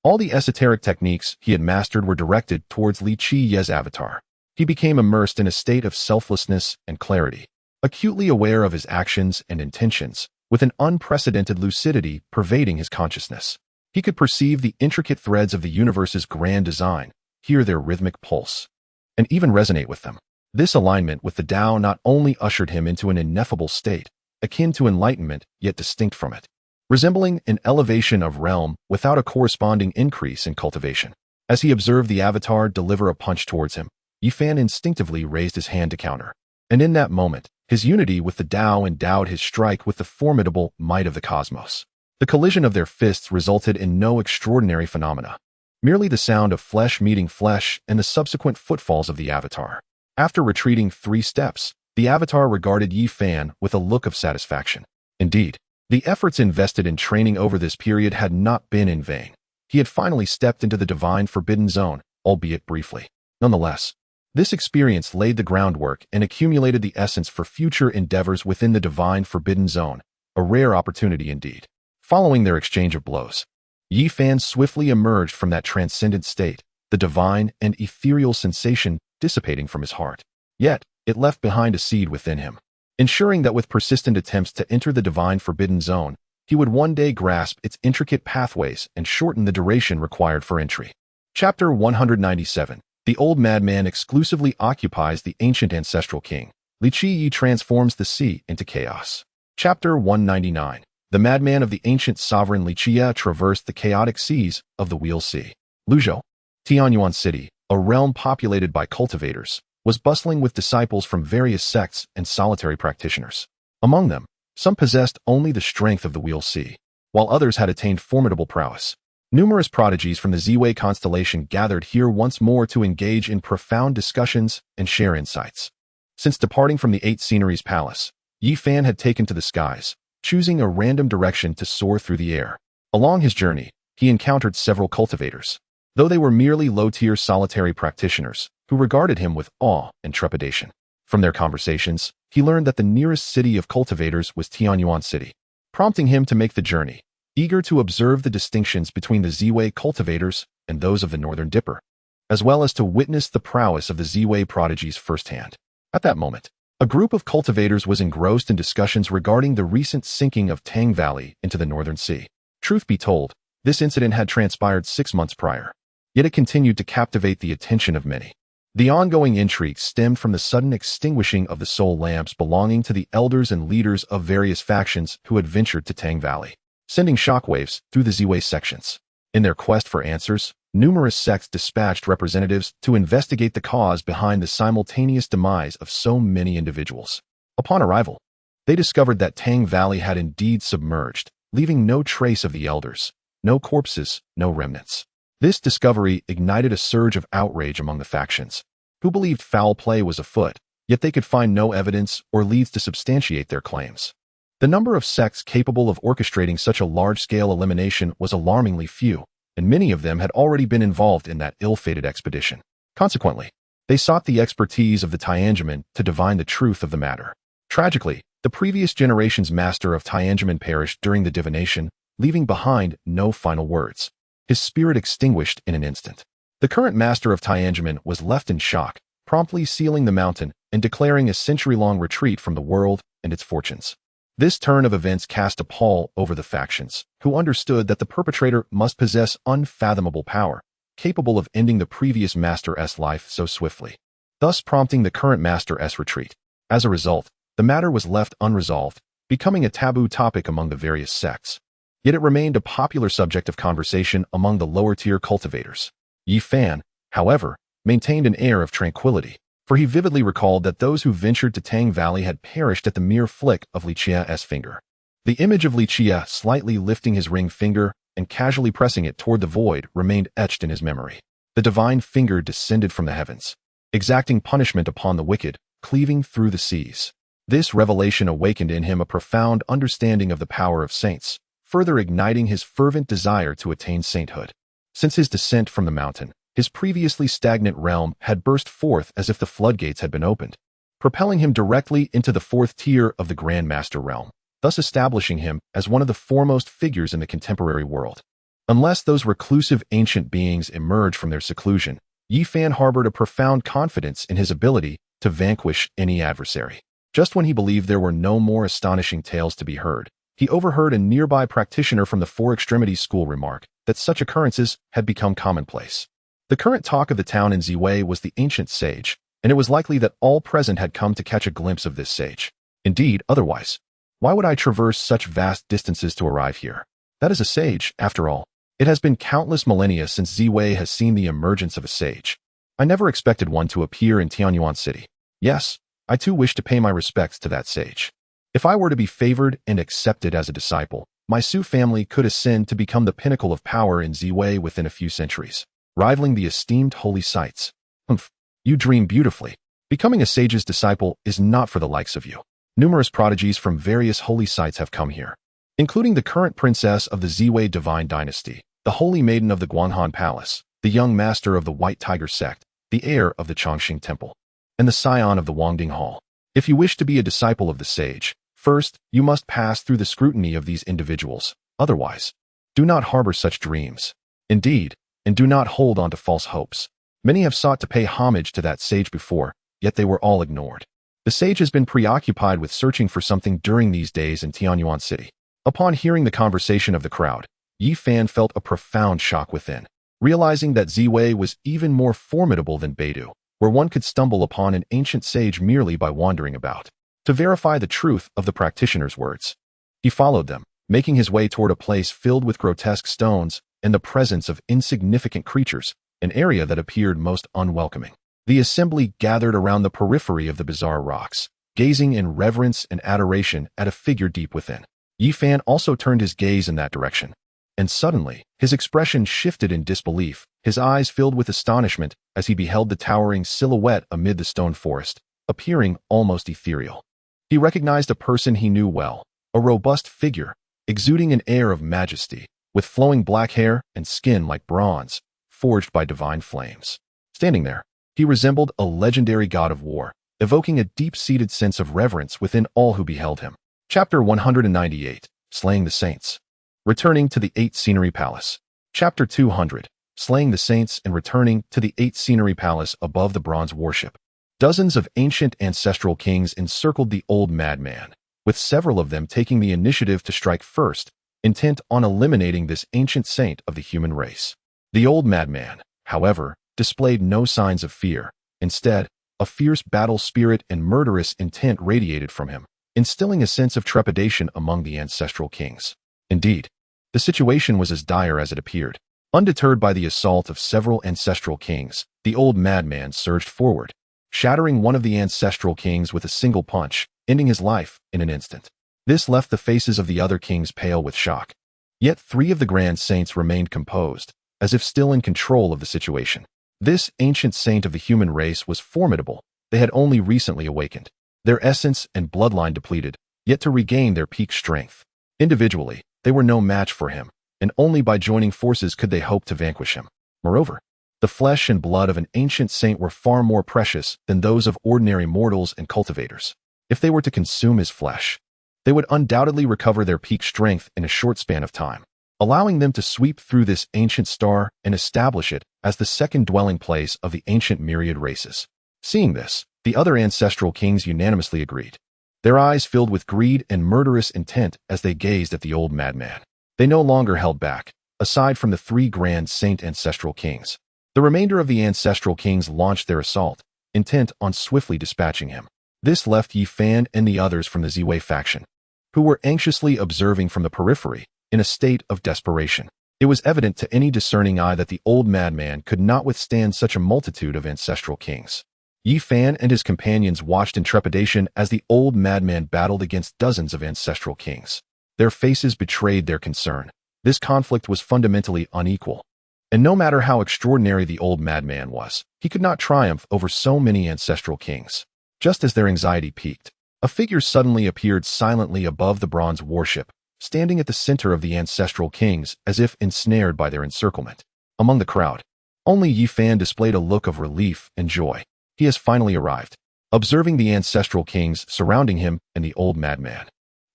All the esoteric techniques he had mastered were directed towards Li Qiyeh's avatar. He became immersed in a state of selflessness and clarity, acutely aware of his actions and intentions, with an unprecedented lucidity pervading his consciousness. He could perceive the intricate threads of the universe's grand design, hear their rhythmic pulse, and even resonate with them. This alignment with the Tao not only ushered him into an ineffable state, akin to enlightenment yet distinct from it, resembling an elevation of realm without a corresponding increase in cultivation. As he observed the avatar deliver a punch towards him, Yi Fan instinctively raised his hand to counter. And in that moment, his unity with the Tao endowed his strike with the formidable might of the cosmos. The collision of their fists resulted in no extraordinary phenomena, merely the sound of flesh meeting flesh and the subsequent footfalls of the avatar. After retreating 3 steps, the avatar regarded Yi Fan with a look of satisfaction. Indeed, the efforts invested in training over this period had not been in vain. He had finally stepped into the divine forbidden zone, albeit briefly. Nonetheless, this experience laid the groundwork and accumulated the essence for future endeavors within the divine forbidden zone, a rare opportunity indeed. Following their exchange of blows, Yi Fan swiftly emerged from that transcendent state, the divine and ethereal sensation dissipating from his heart. Yet, it left behind a seed within him, ensuring that with persistent attempts to enter the divine forbidden zone, he would one day grasp its intricate pathways and shorten the duration required for entry. Chapter 197. The old madman exclusively occupies the ancient ancestral king. Li Qiyeh transforms the sea into chaos. Chapter 199. The madman of the ancient sovereign Li Qiyeh traversed the chaotic seas of the Wheel Sea. Luzhou, Tianyuan City, a realm populated by cultivators, was bustling with disciples from various sects and solitary practitioners. Among them, some possessed only the strength of the Wheel Sea, while others had attained formidable prowess. Numerous prodigies from the Ziwei constellation gathered here once more to engage in profound discussions and share insights. Since departing from the 8 Sceneries Palace, Yi Fan had taken to the skies, choosing a random direction to soar through the air. Along his journey, he encountered several cultivators, though they were merely low-tier solitary practitioners who regarded him with awe and trepidation. From their conversations, he learned that the nearest city of cultivators was Tianyuan City, prompting him to make the journey, eager to observe the distinctions between the Ziwei cultivators and those of the Northern Dipper, as well as to witness the prowess of the Ziwei prodigies firsthand. At that moment, a group of cultivators was engrossed in discussions regarding the recent sinking of Tang Valley into the Northern Sea. Truth be told, this incident had transpired 6 months prior, yet it continued to captivate the attention of many. The ongoing intrigue stemmed from the sudden extinguishing of the soul lamps belonging to the elders and leaders of various factions who had ventured to Tang Valley, sending shockwaves through the Ziwei sections. In their quest for answers, numerous sects dispatched representatives to investigate the cause behind the simultaneous demise of so many individuals. Upon arrival, they discovered that Tang Valley had indeed submerged, leaving no trace of the elders, no corpses, no remnants. This discovery ignited a surge of outrage among the factions, who believed foul play was afoot, yet they could find no evidence or leads to substantiate their claims. The number of sects capable of orchestrating such a large-scale elimination was alarmingly few, and many of them had already been involved in that ill-fated expedition. Consequently, they sought the expertise of the Tianjin to divine the truth of the matter. Tragically, the previous generation's master of Tianjin perished during the divination, leaving behind no final words. His spirit extinguished in an instant. The current master of Tianjin was left in shock, promptly sealing the mountain and declaring a century-long retreat from the world and its fortunes. This turn of events cast a pall over the factions, who understood that the perpetrator must possess unfathomable power, capable of ending the previous master's life so swiftly, thus prompting the current master's retreat. As a result, the matter was left unresolved, becoming a taboo topic among the various sects. Yet it remained a popular subject of conversation among the lower-tier cultivators. Yi Fan, however, maintained an air of tranquility. for he vividly recalled that those who ventured to Tang Valley had perished at the mere flick of Li Qiyeh's finger. The image of Li Qiyeh slightly lifting his ring finger and casually pressing it toward the void remained etched in his memory. The divine finger descended from the heavens, exacting punishment upon the wicked, cleaving through the seas. This revelation awakened in him a profound understanding of the power of saints, further igniting his fervent desire to attain sainthood. Since his descent from the mountain, his previously stagnant realm had burst forth as if the floodgates had been opened, propelling him directly into the fourth tier of the Grand Master realm, thus establishing him as one of the foremost figures in the contemporary world. Unless those reclusive ancient beings emerged from their seclusion, Yi Fan harbored a profound confidence in his ability to vanquish any adversary. Just when he believed there were no more astonishing tales to be heard, he overheard a nearby practitioner from the Four Extremities school remark that such occurrences had become commonplace. The current talk of the town in Ziwei was the ancient sage, and it was likely that all present had come to catch a glimpse of this sage. Indeed, otherwise, why would I traverse such vast distances to arrive here? That is a sage, after all. It has been countless millennia since Ziwei has seen the emergence of a sage. I never expected one to appear in Tianyuan City. Yes, I too wish to pay my respects to that sage. If I were to be favored and accepted as a disciple, my Su family could ascend to become the pinnacle of power in Ziwei within a few centuries, rivaling the esteemed holy sites. Humph, you dream beautifully. Becoming a sage's disciple is not for the likes of you. Numerous prodigies from various holy sites have come here, including the current princess of the Ziwei divine dynasty, the holy maiden of the Guanghan Palace, the young master of the White Tiger sect, the heir of the Chongqing Temple, and the scion of the Wangding Hall. If you wish to be a disciple of the sage, first, you must pass through the scrutiny of these individuals. Otherwise, do not harbor such dreams. Indeed, and do not hold on to false hopes. Many have sought to pay homage to that sage before, yet they were all ignored. The sage has been preoccupied with searching for something during these days in Tianyuan City. Upon hearing the conversation of the crowd, Yi Fan felt a profound shock within, realizing that Ziwei was even more formidable than Beidou, where one could stumble upon an ancient sage merely by wandering about. To verify the truth of the practitioner's words, he followed them, making his way toward a place filled with grotesque stones and the presence of insignificant creatures, an area that appeared most unwelcoming. The assembly gathered around the periphery of the bizarre rocks, gazing in reverence and adoration at a figure deep within. Yi Fan also turned his gaze in that direction, and suddenly, his expression shifted in disbelief, his eyes filled with astonishment as he beheld the towering silhouette amid the stone forest, appearing almost ethereal. He recognized a person he knew well, a robust figure, exuding an air of majesty, with flowing black hair and skin like bronze, forged by divine flames. Standing there, he resembled a legendary god of war, evoking a deep-seated sense of reverence within all who beheld him. Chapter 198, Slaying the Saints. Returning to the Eight Scenery Palace. Chapter 200, Slaying the Saints and returning to the Eight Scenery Palace above the bronze warship. Dozens of ancient ancestral kings encircled the old madman, with several of them taking the initiative to strike first, intent on eliminating this ancient saint of the human race. The old madman, however, displayed no signs of fear. Instead, a fierce battle spirit and murderous intent radiated from him, instilling a sense of trepidation among the ancestral kings. Indeed, the situation was as dire as it appeared. Undeterred by the assault of several ancestral kings, the old madman surged forward, shattering one of the ancestral kings with a single punch, ending his life in an instant. This left the faces of the other kings pale with shock. Yet 3 of the grand saints remained composed, as if still in control of the situation. This ancient saint of the human race was formidable. They had only recently awakened, their essence and bloodline depleted, yet to regain their peak strength. Individually, they were no match for him, and only by joining forces could they hope to vanquish him. Moreover, the flesh and blood of an ancient saint were far more precious than those of ordinary mortals and cultivators. If they were to consume his flesh, they would undoubtedly recover their peak strength in a short span of time, allowing them to sweep through this ancient star and establish it as the second dwelling place of the ancient myriad races. Seeing this, the other ancestral kings unanimously agreed, their eyes filled with greed and murderous intent as they gazed at the old madman. They no longer held back. Aside from the 3 grand saint ancestral kings, the remainder of the ancestral kings launched their assault, intent on swiftly dispatching him. This left Yi Fan and the others from the Ziwei faction, who were anxiously observing from the periphery, in a state of desperation. It was evident to any discerning eye that the old madman could not withstand such a multitude of ancestral kings. Yi Fan and his companions watched in trepidation as the old madman battled against dozens of ancestral kings. Their faces betrayed their concern. This conflict was fundamentally unequal. And no matter how extraordinary the old madman was, he could not triumph over so many ancestral kings. Just as their anxiety peaked, a figure suddenly appeared silently above the bronze warship, standing at the center of the ancestral kings as if ensnared by their encirclement. Among the crowd, only Yi Fan displayed a look of relief and joy. He has finally arrived. Observing the ancestral kings surrounding him and the old madman,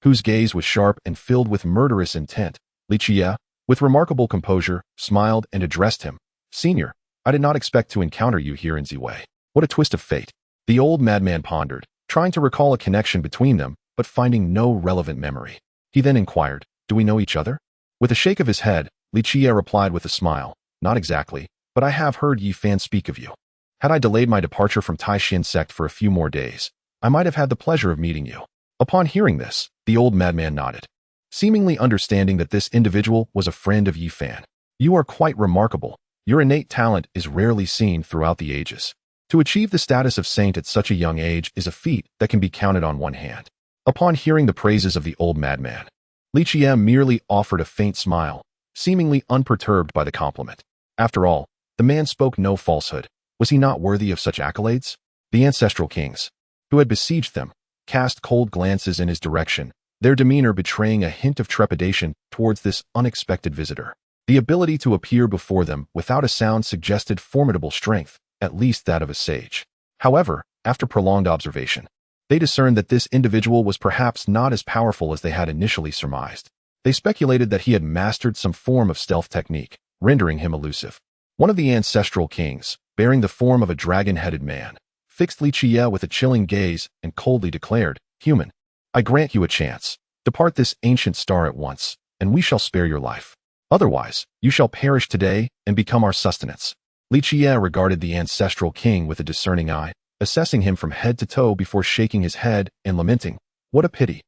whose gaze was sharp and filled with murderous intent, Li Qiyeh, with remarkable composure, smiled and addressed him. "Senior, I did not expect to encounter you here in Ziwei. What a twist of fate." The old madman pondered, trying to recall a connection between them, but finding no relevant memory. He then inquired, "Do we know each other?" With a shake of his head, Li Qiyeh replied with a smile, "Not exactly, but I have heard Yi Fan speak of you. Had I delayed my departure from Taishin sect for a few more days, I might have had the pleasure of meeting you." Upon hearing this, the old madman nodded, seemingly understanding that this individual was a friend of Yi Fan. "You are quite remarkable. Your innate talent is rarely seen throughout the ages. To achieve the status of saint at such a young age is a feat that can be counted on one hand." Upon hearing the praises of the old madman, Li Qiyeh merely offered a faint smile, seemingly unperturbed by the compliment. After all, the man spoke no falsehood. Was he not worthy of such accolades? The ancestral kings, who had besieged them, cast cold glances in his direction, their demeanor betraying a hint of trepidation towards this unexpected visitor. The ability to appear before them without a sound suggested formidable strength, at least that of a sage. However, after prolonged observation, they discerned that this individual was perhaps not as powerful as they had initially surmised. They speculated that he had mastered some form of stealth technique, rendering him elusive. One of the ancestral kings, bearing the form of a dragon-headed man, fixed Li Qiyeh with a chilling gaze and coldly declared, "Human, I grant you a chance. Depart this ancient star at once, and we shall spare your life. Otherwise, you shall perish today and become our sustenance." Li Qiyeh regarded the ancestral king with a discerning eye, assessing him from head to toe before shaking his head and lamenting, "What a pity.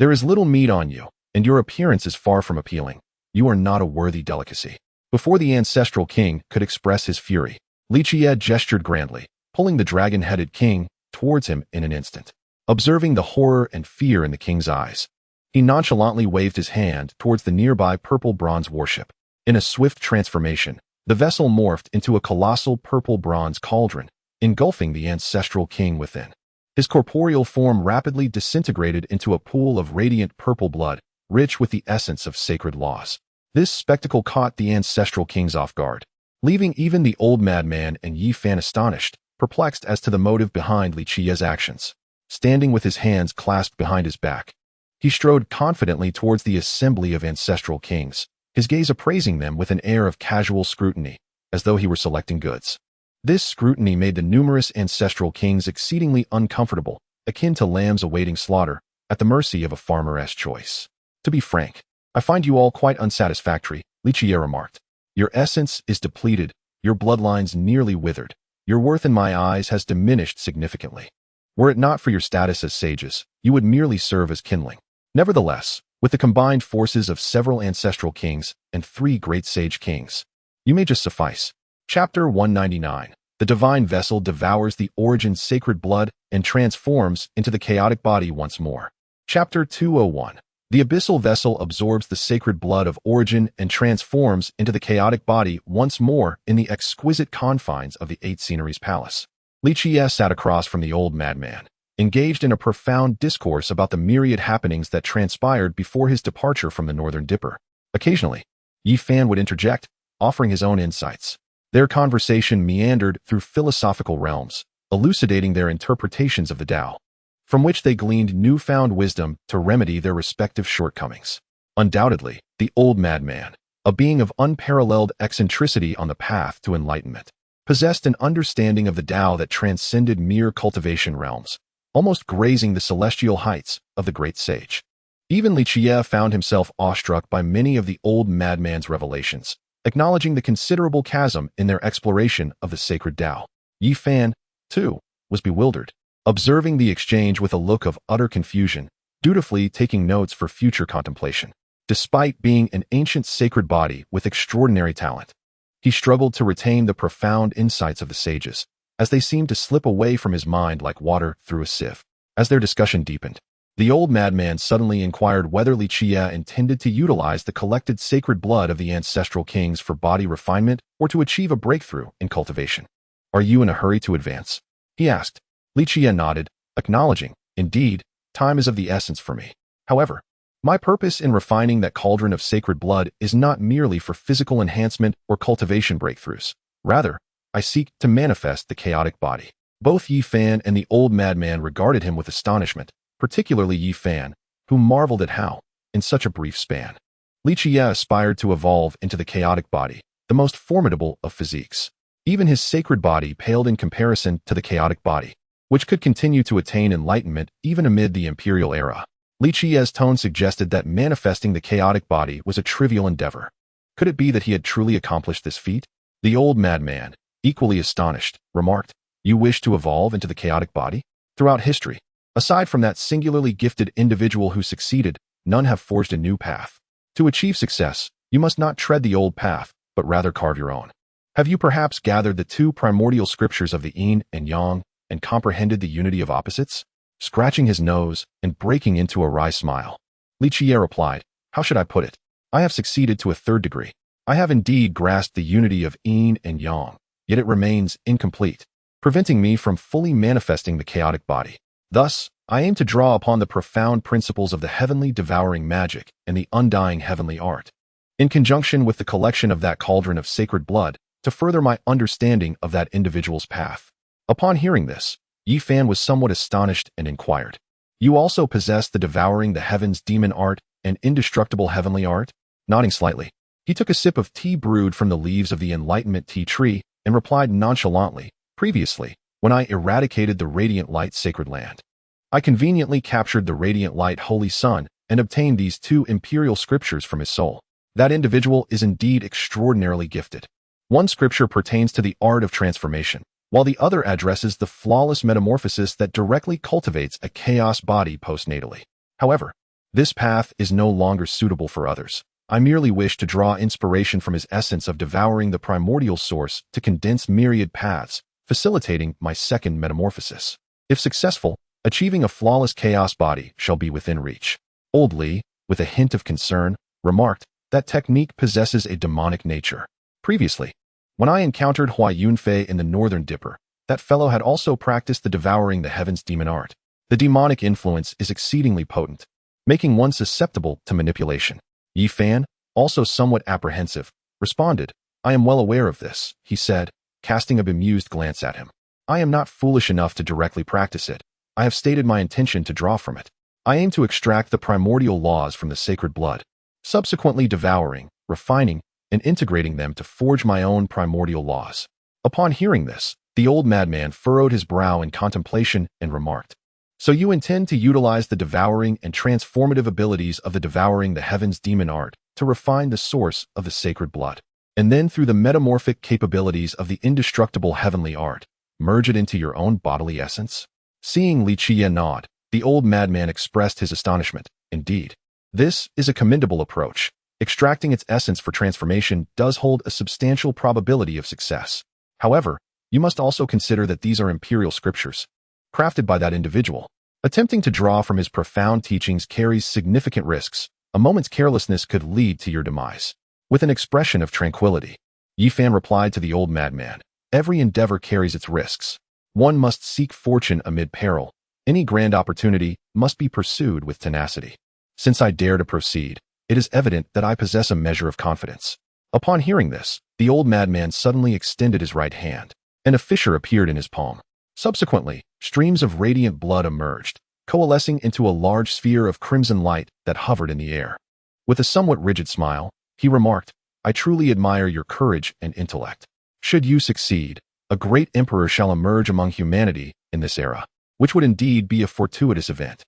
There is little meat on you, and your appearance is far from appealing. You are not a worthy delicacy." Before the ancestral king could express his fury, Li Qiyeh gestured grandly, pulling the dragon-headed king towards him in an instant. Observing the horror and fear in the king's eyes, he nonchalantly waved his hand towards the nearby purple bronze warship. In a swift transformation, the vessel morphed into a colossal purple bronze cauldron, engulfing the ancestral king within. His corporeal form rapidly disintegrated into a pool of radiant purple blood, rich with the essence of sacred laws. This spectacle caught the ancestral kings off guard, leaving even the old madman and Yi Fan astonished, perplexed as to the motive behind Li Qiyeh's actions. Standing with his hands clasped behind his back, he strode confidently towards the assembly of ancestral kings, his gaze appraising them with an air of casual scrutiny, as though he were selecting goods. This scrutiny made the numerous ancestral kings exceedingly uncomfortable, akin to lambs awaiting slaughter, at the mercy of a farmer's choice. "To be frank, I find you all quite unsatisfactory," Li Qiyeh remarked. "Your essence is depleted, your bloodlines nearly withered. Your worth in my eyes has diminished significantly. Were it not for your status as sages, you would merely serve as kindling. Nevertheless, with the combined forces of several ancestral kings and 3 great sage kings, you may just suffice." Chapter 199. The divine vessel devours the origin's sacred blood and transforms into the chaotic body once more. Chapter 201. The abyssal vessel absorbs the sacred blood of origin and transforms into the chaotic body once more in the exquisite confines of the 8 Sceneries Palace. Li Qiyeh sat across from the old madman, engaged in a profound discourse about the myriad happenings that transpired before his departure from the Northern Dipper. Occasionally, Yi Fan would interject, offering his own insights. Their conversation meandered through philosophical realms, elucidating their interpretations of the Tao, from which they gleaned newfound wisdom to remedy their respective shortcomings. Undoubtedly, the old madman, a being of unparalleled eccentricity on the path to enlightenment, possessed an understanding of the Tao that transcended mere cultivation realms, almost grazing the celestial heights of the great sage. Even Li Qiyeh found himself awestruck by many of the old madman's revelations, acknowledging the considerable chasm in their exploration of the sacred Tao. Yi Fan, too, was bewildered, observing the exchange with a look of utter confusion, dutifully taking notes for future contemplation. Despite being an ancient sacred body with extraordinary talent, he struggled to retain the profound insights of the sages, as they seemed to slip away from his mind like water through a sieve. As their discussion deepened, the old madman suddenly inquired whether Li Qiyeh intended to utilize the collected sacred blood of the ancestral kings for body refinement or to achieve a breakthrough in cultivation. "Are you in a hurry to advance?" he asked. Li Qiyeh nodded, acknowledging, "Indeed, time is of the essence for me. However, my purpose in refining that cauldron of sacred blood is not merely for physical enhancement or cultivation breakthroughs. Rather, I seek to manifest the chaotic body." Both Yi Fan and the old madman regarded him with astonishment, particularly Yi Fan, who marveled at how, in such a brief span, Li Qiyeh aspired to evolve into the chaotic body, the most formidable of physiques. Even his sacred body paled in comparison to the chaotic body, which could continue to attain enlightenment even amid the imperial era. Li Qiyeh's tone suggested that manifesting the chaotic body was a trivial endeavor. Could it be that he had truly accomplished this feat? The old madman, equally astonished, remarked, "You wish to evolve into the chaotic body?" Throughout history, aside from that singularly gifted individual who succeeded, none have forged a new path. To achieve success, you must not tread the old path, but rather carve your own. Have you perhaps gathered the two primordial scriptures of the yin and yang and comprehended the unity of opposites? Scratching his nose and breaking into a wry smile, Li Qiyeh replied, "How should I put it? I have succeeded to a third degree. I have indeed grasped the unity of yin and yang, yet it remains incomplete, preventing me from fully manifesting the chaotic body. Thus, I aim to draw upon the profound principles of the heavenly devouring magic and the undying heavenly art, in conjunction with the collection of that cauldron of sacred blood, to further my understanding of that individual's path." Upon hearing this, Yi Fan was somewhat astonished and inquired, "You also possess the devouring the heavens demon art and indestructible heavenly art?" Nodding slightly, he took a sip of tea brewed from the leaves of the enlightenment tea tree and replied nonchalantly, "Previously, when I eradicated the radiant light sacred land, I conveniently captured the radiant light holy sun and obtained these two imperial scriptures from his soul. That individual is indeed extraordinarily gifted. One scripture pertains to the art of transformation, while the other addresses the flawless metamorphosis that directly cultivates a chaos body postnatally. However, this path is no longer suitable for others. I merely wish to draw inspiration from his essence of devouring the primordial source to condense myriad paths, facilitating my second metamorphosis. If successful, achieving a flawless chaos body shall be within reach." Old Li, with a hint of concern, remarked, "That technique possesses a demonic nature. Previously, when I encountered Hua Yunfei in the Northern Dipper, that fellow had also practiced the devouring the heavens demon art. The demonic influence is exceedingly potent, making one susceptible to manipulation." Yi Fan, also somewhat apprehensive, responded, "I am well aware of this," he said, casting a bemused glance at him. "I am not foolish enough to directly practice it. I have stated my intention to draw from it. I aim to extract the primordial laws from the sacred blood, subsequently devouring, refining, and integrating them to forge my own primordial laws." Upon hearing this, the old madman furrowed his brow in contemplation and remarked, "So you intend to utilize the devouring and transformative abilities of the devouring the heavens demon art to refine the source of the sacred blood, and then through the metamorphic capabilities of the indestructible heavenly art, merge it into your own bodily essence?" Seeing Li Qiyeh nod, the old madman expressed his astonishment. "Indeed, this is a commendable approach. Extracting its essence for transformation does hold a substantial probability of success. However, you must also consider that these are imperial scriptures, crafted by that individual. Attempting to draw from his profound teachings carries significant risks. A moment's carelessness could lead to your demise." With an expression of tranquility, Yi Fan replied to the old madman, "Every endeavor carries its risks. One must seek fortune amid peril. Any grand opportunity must be pursued with tenacity. Since I dare to proceed, it is evident that I possess a measure of confidence." Upon hearing this, the old madman suddenly extended his right hand, and a fissure appeared in his palm. Subsequently, streams of radiant blood emerged, coalescing into a large sphere of crimson light that hovered in the air. With a somewhat rigid smile, he remarked, "I truly admire your courage and intellect. Should you succeed, a great emperor shall emerge among humanity in this era, which would indeed be a fortuitous event."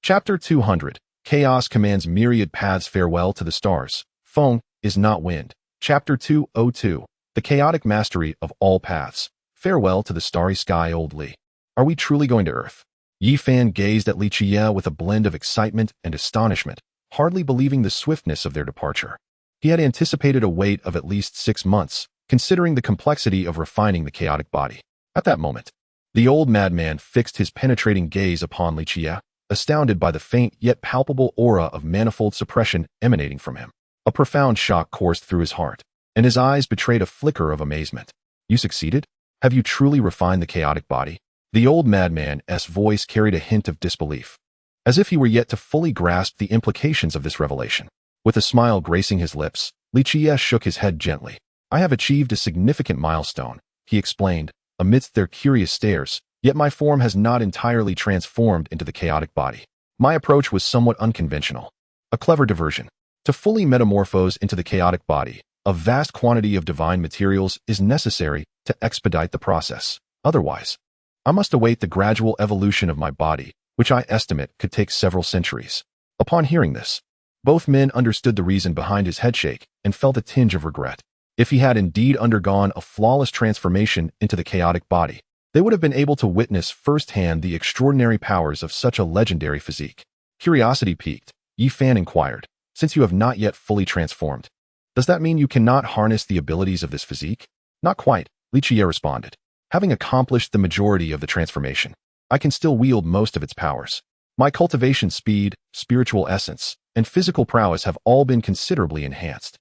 Chapter 200. Chaos commands myriad paths. Farewell to the stars. Feng is not wind. Chapter 202. The chaotic mastery of all paths. Farewell to the starry sky. Old Li. Are we truly going to Earth? Yi Fan gazed at Li Qiyeh with a blend of excitement and astonishment, hardly believing the swiftness of their departure. He had anticipated a wait of at least 6 months, considering the complexity of refining the chaotic body. At that moment, the old madman fixed his penetrating gaze upon Li Qiyeh, astounded by the faint yet palpable aura of manifold suppression emanating from him. A profound shock coursed through his heart, and his eyes betrayed a flicker of amazement. You succeeded? Have you truly refined the chaotic body? The old madman's voice carried a hint of disbelief, as if he were yet to fully grasp the implications of this revelation. With a smile gracing his lips, Li Qiyeh shook his head gently. I have achieved a significant milestone, he explained, amidst their curious stares, yet my form has not entirely transformed into the chaotic body. My approach was somewhat unconventional. A clever diversion. To fully metamorphose into the chaotic body, a vast quantity of divine materials is necessary to expedite the process. Otherwise, I must await the gradual evolution of my body, which I estimate could take several centuries. Upon hearing this, both men understood the reason behind his headshake and felt a tinge of regret. If he had indeed undergone a flawless transformation into the chaotic body, they would have been able to witness firsthand the extraordinary powers of such a legendary physique. Curiosity piqued, Yi Fan inquired, since you have not yet fully transformed, does that mean you cannot harness the abilities of this physique? Not quite, Li Qiyeh responded. Having accomplished the majority of the transformation, I can still wield most of its powers. My cultivation speed, spiritual essence, and physical prowess have all been considerably enhanced.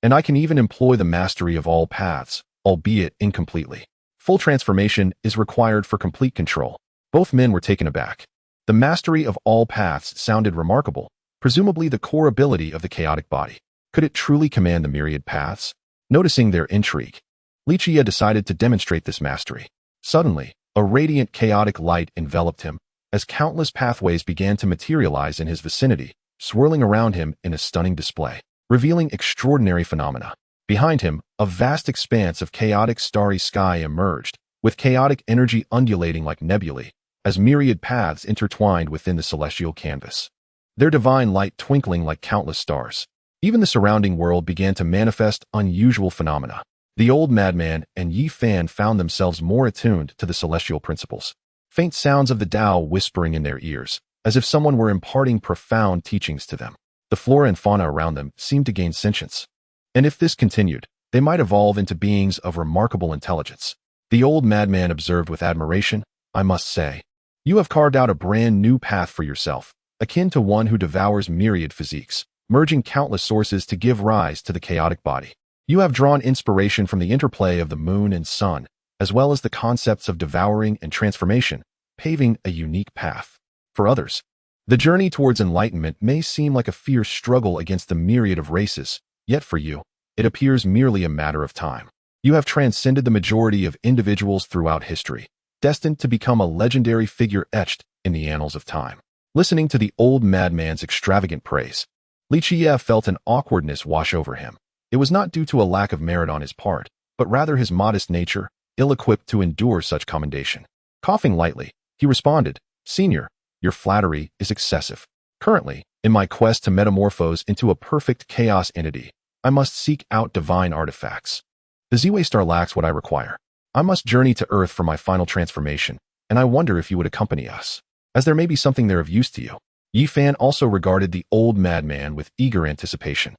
And I can even employ the mastery of all paths, albeit incompletely. Full transformation is required for complete control. Both men were taken aback. The mastery of all paths sounded remarkable, presumably the core ability of the chaotic body. Could it truly command the myriad paths? Noticing their intrigue, Li Qiyeh decided to demonstrate this mastery. Suddenly, a radiant chaotic light enveloped him, as countless pathways began to materialize in his vicinity, swirling around him in a stunning display, revealing extraordinary phenomena. Behind him, a vast expanse of chaotic starry sky emerged, with chaotic energy undulating like nebulae, as myriad paths intertwined within the celestial canvas, their divine light twinkling like countless stars. Even the surrounding world began to manifest unusual phenomena. The old madman and Yi Fan found themselves more attuned to the celestial principles. Faint sounds of the Tao whispering in their ears, as if someone were imparting profound teachings to them. The flora and fauna around them seemed to gain sentience. And if this continued, they might evolve into beings of remarkable intelligence. The old madman observed with admiration, I must say, you have carved out a brand new path for yourself, akin to one who devours myriad physiques, merging countless sources to give rise to the chaotic body. You have drawn inspiration from the interplay of the moon and sun, as well as the concepts of devouring and transformation, paving a unique path. For others, the journey towards enlightenment may seem like a fierce struggle against the myriad of races, yet for you, it appears merely a matter of time. You have transcended the majority of individuals throughout history, destined to become a legendary figure etched in the annals of time. Listening to the old madman's extravagant praise, Li Qiyeh felt an awkwardness wash over him. It was not due to a lack of merit on his part, but rather his modest nature, ill-equipped to endure such commendation. Coughing lightly, he responded, Senior, your flattery is excessive. Currently, in my quest to metamorphose into a perfect chaos entity, I must seek out divine artifacts. The Ziwei star lacks what I require. I must journey to Earth for my final transformation, and I wonder if you would accompany us, as there may be something there of use to you. Yi Fan also regarded the old madman with eager anticipation.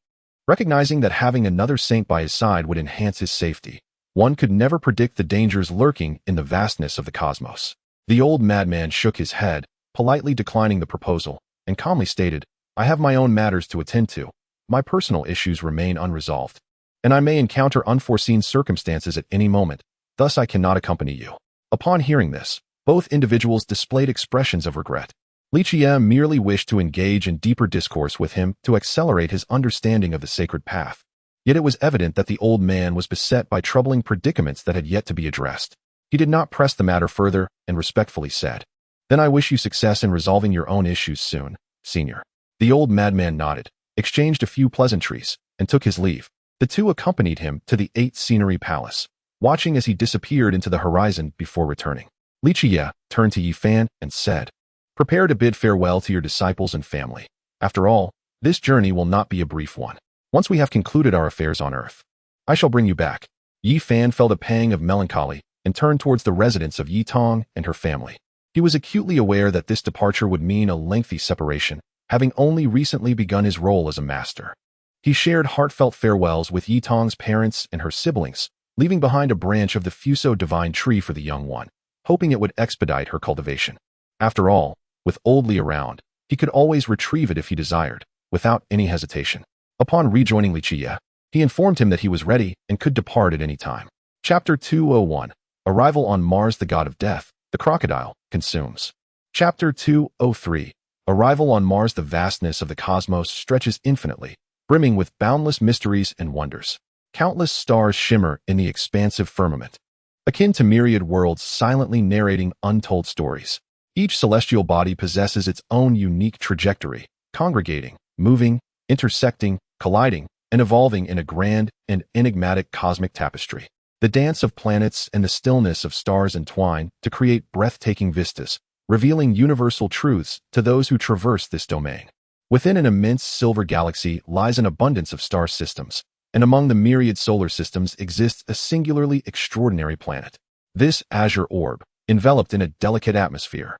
Recognizing that having another saint by his side would enhance his safety, one could never predict the dangers lurking in the vastness of the cosmos. The old madman shook his head, politely declining the proposal, and calmly stated, I have my own matters to attend to. My personal issues remain unresolved, and I may encounter unforeseen circumstances at any moment, thus I cannot accompany you. Upon hearing this, both individuals displayed expressions of regret. Li Qiyeh merely wished to engage in deeper discourse with him to accelerate his understanding of the sacred path. Yet it was evident that the old man was beset by troubling predicaments that had yet to be addressed. He did not press the matter further and respectfully said, Then I wish you success in resolving your own issues soon, Senior. The old madman nodded, exchanged a few pleasantries, and took his leave. The two accompanied him to the 8th Scenery Palace, watching as he disappeared into the horizon before returning. Li Qiyeh turned to Yi Fan and said, Prepare to bid farewell to your disciples and family. After all, this journey will not be a brief one. Once we have concluded our affairs on Earth, I shall bring you back. Yi Fan felt a pang of melancholy and turned towards the residence of Yi Tong and her family. He was acutely aware that this departure would mean a lengthy separation, having only recently begun his role as a master. He shared heartfelt farewells with Yi Tong's parents and her siblings, leaving behind a branch of the Fuso divine tree for the young one, hoping it would expedite her cultivation. After all, with old Li around, he could always retrieve it if he desired, without any hesitation. Upon rejoining Li Qiyeh, he informed him that he was ready and could depart at any time. Chapter 201. Arrival on Mars. The god of death, the crocodile, consumes. Chapter 203. Arrival on Mars. The vastness of the cosmos stretches infinitely, brimming with boundless mysteries and wonders. Countless stars shimmer in the expansive firmament, akin to myriad worlds silently narrating untold stories. Each celestial body possesses its own unique trajectory, congregating, moving, intersecting, colliding, and evolving in a grand and enigmatic cosmic tapestry. The dance of planets and the stillness of stars entwine to create breathtaking vistas, revealing universal truths to those who traverse this domain. Within an immense silver galaxy lies an abundance of star systems, and among the myriad solar systems exists a singularly extraordinary planet. This azure orb, enveloped in a delicate atmosphere,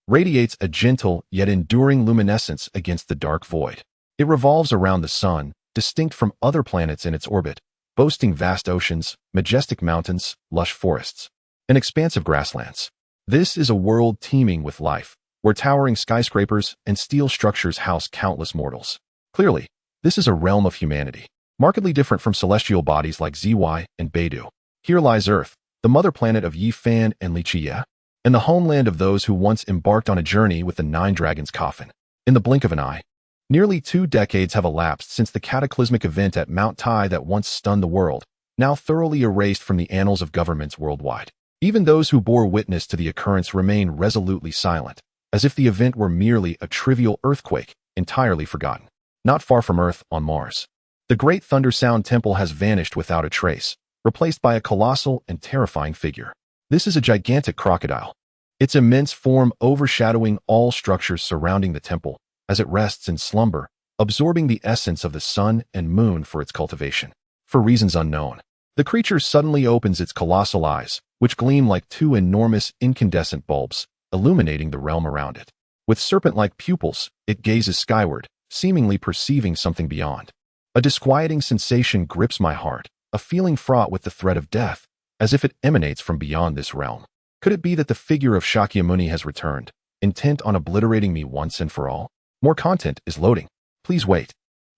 radiates a gentle yet enduring luminescence against the dark void. It revolves around the sun, distinct from other planets in its orbit, boasting vast oceans, majestic mountains, lush forests, and expansive grasslands. This is a world teeming with life, where towering skyscrapers and steel structures house countless mortals. Clearly, this is a realm of humanity, markedly different from celestial bodies like Zy and Beidou. Here lies Earth, the mother planet of Yi Fan and Li Qiyeh, and the homeland of those who once embarked on a journey with the Nine Dragon Coffin. In the blink of an eye, nearly 2 decades have elapsed since the cataclysmic event at Mount Tai that once stunned the world, now thoroughly erased from the annals of governments worldwide. Even those who bore witness to the occurrence remain resolutely silent, as if the event were merely a trivial earthquake, entirely forgotten. Not far from Earth, on Mars, the great Thunder Sound Temple has vanished without a trace, replaced by a colossal and terrifying figure. This is a gigantic crocodile, its immense form overshadowing all structures surrounding the temple as it rests in slumber, absorbing the essence of the sun and moon for its cultivation. For reasons unknown, the creature suddenly opens its colossal eyes, which gleam like 2 enormous incandescent bulbs, illuminating the realm around it. With serpent-like pupils, it gazes skyward, seemingly perceiving something beyond. A disquieting sensation grips my heart, a feeling fraught with the threat of death, as if it emanates from beyond this realm. Could it be that the figure of Shakyamuni has returned, intent on obliterating me once and for all? More content is loading. Please wait.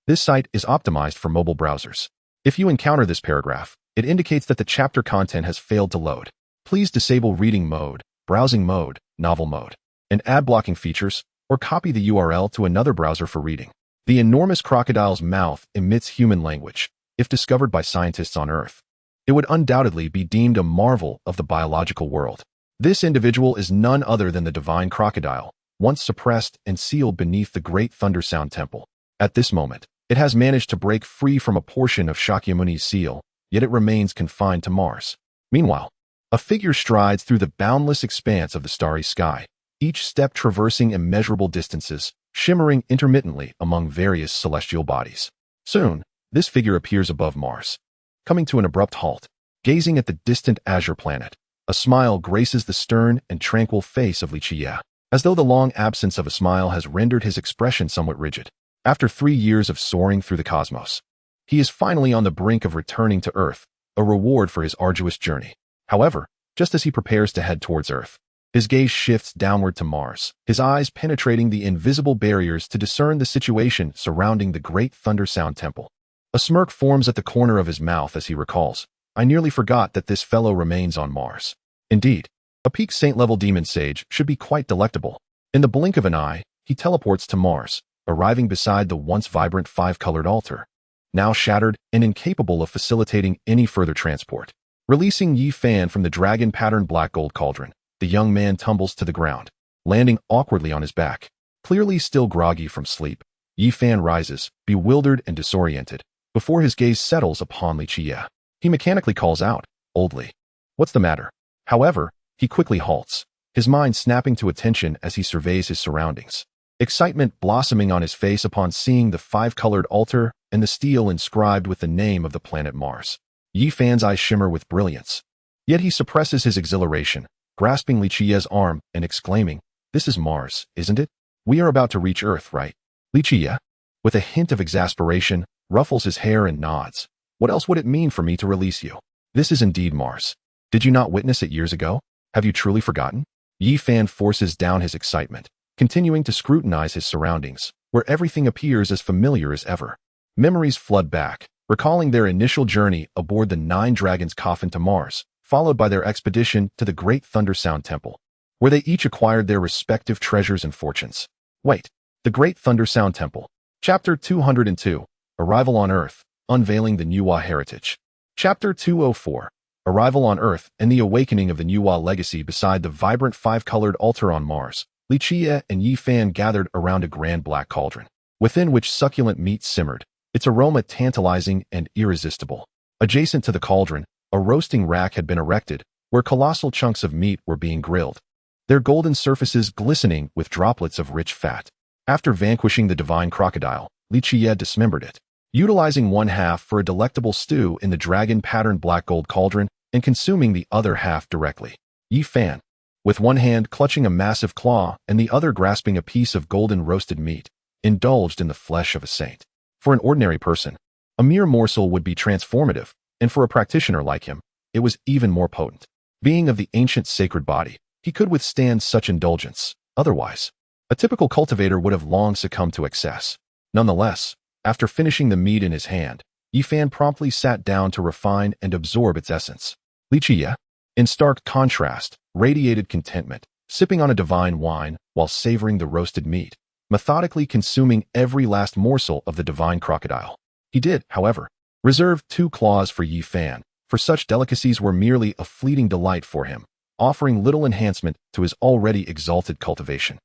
This site is optimized for mobile browsers. If you encounter this paragraph, it indicates that the chapter content has failed to load. Please disable reading mode, browsing mode, novel mode, and ad blocking features, or copy the URL to another browser for reading. The enormous crocodile's mouth emits human language. If discovered by scientists on Earth, it would undoubtedly be deemed a marvel of the biological world. This individual is none other than the divine crocodile, once suppressed and sealed beneath the great Thunder Sound Temple. At this moment, it has managed to break free from a portion of Shakyamuni's seal, yet it remains confined to Mars. Meanwhile, a figure strides through the boundless expanse of the starry sky, each step traversing immeasurable distances, shimmering intermittently among various celestial bodies. Soon, this figure appears above Mars, coming to an abrupt halt, gazing at the distant azure planet. A smile graces the stern and tranquil face of Li Qiyeh, as though the long absence of a smile has rendered his expression somewhat rigid. After 3 years of soaring through the cosmos, he is finally on the brink of returning to Earth, a reward for his arduous journey. However, just as he prepares to head towards Earth, his gaze shifts downward to Mars, his eyes penetrating the invisible barriers to discern the situation surrounding the great Thunder Sound Temple. A smirk forms at the corner of his mouth as he recalls, I nearly forgot that this fellow remains on Mars. Indeed, a peak saint-level demon sage should be quite delectable. In the blink of an eye, he teleports to Mars, arriving beside the once vibrant 5-colored altar, now shattered and incapable of facilitating any further transport. Releasing Yi Fan from the dragon-patterned black gold cauldron, the young man tumbles to the ground, landing awkwardly on his back. Clearly still groggy from sleep, Yi Fan rises, bewildered and disoriented, before his gaze settles upon Li Qiyeh. He mechanically calls out, "Old Li, what's the matter?" However, he quickly halts, his mind snapping to attention as he surveys his surroundings. Excitement blossoming on his face upon seeing the 5-colored altar and the stele inscribed with the name of the planet Mars. Yi Fan's eyes shimmer with brilliance. Yet he suppresses his exhilaration, grasping Li Qiyeh's arm and exclaiming, "This is Mars, isn't it? We are about to reach Earth, right?" Li Qiyeh, with a hint of exasperation, ruffles his hair and nods. "What else would it mean for me to release you?" This is indeed Mars. Did you not witness it years ago? Have you truly forgotten? Yi Fan forces down his excitement, continuing to scrutinize his surroundings, where everything appears as familiar as ever. Memories flood back, recalling their initial journey aboard the Nine Dragon Coffin to Mars, followed by their expedition to the Great Thunder Sound Temple, where they each acquired their respective treasures and fortunes. Wait, the Great Thunder Sound Temple. Chapter 202, Arrival on Earth, Unveiling the Nuwa Heritage. Chapter 204, Arrival on Earth and the Awakening of the Nuwa Legacy. Beside the vibrant five-colored altar on Mars, Li Qiyeh and Yi Fan gathered around a grand black cauldron, within which succulent meat simmered, its aroma tantalizing and irresistible. Adjacent to the cauldron, a roasting rack had been erected, where colossal chunks of meat were being grilled, their golden surfaces glistening with droplets of rich fat. After vanquishing the divine crocodile, Li Qiyeh dismembered it, utilizing one half for a delectable stew in the dragon-patterned black gold cauldron and consuming the other half directly. Yi Fan, with one hand clutching a massive claw and the other grasping a piece of golden roasted meat, indulged in the flesh of a saint. For an ordinary person, a mere morsel would be transformative, and for a practitioner like him, it was even more potent. Being of the ancient sacred body, he could withstand such indulgence. Otherwise, a typical cultivator would have long succumbed to excess. Nonetheless, after finishing the meat in his hand, Yi Fan promptly sat down to refine and absorb its essence. Li Qiyeh, in stark contrast, radiated contentment, sipping on a divine wine while savoring the roasted meat, methodically consuming every last morsel of the divine crocodile. He did, however, reserve 2 claws for Yi Fan, for such delicacies were merely a fleeting delight for him, offering little enhancement to his already exalted cultivation.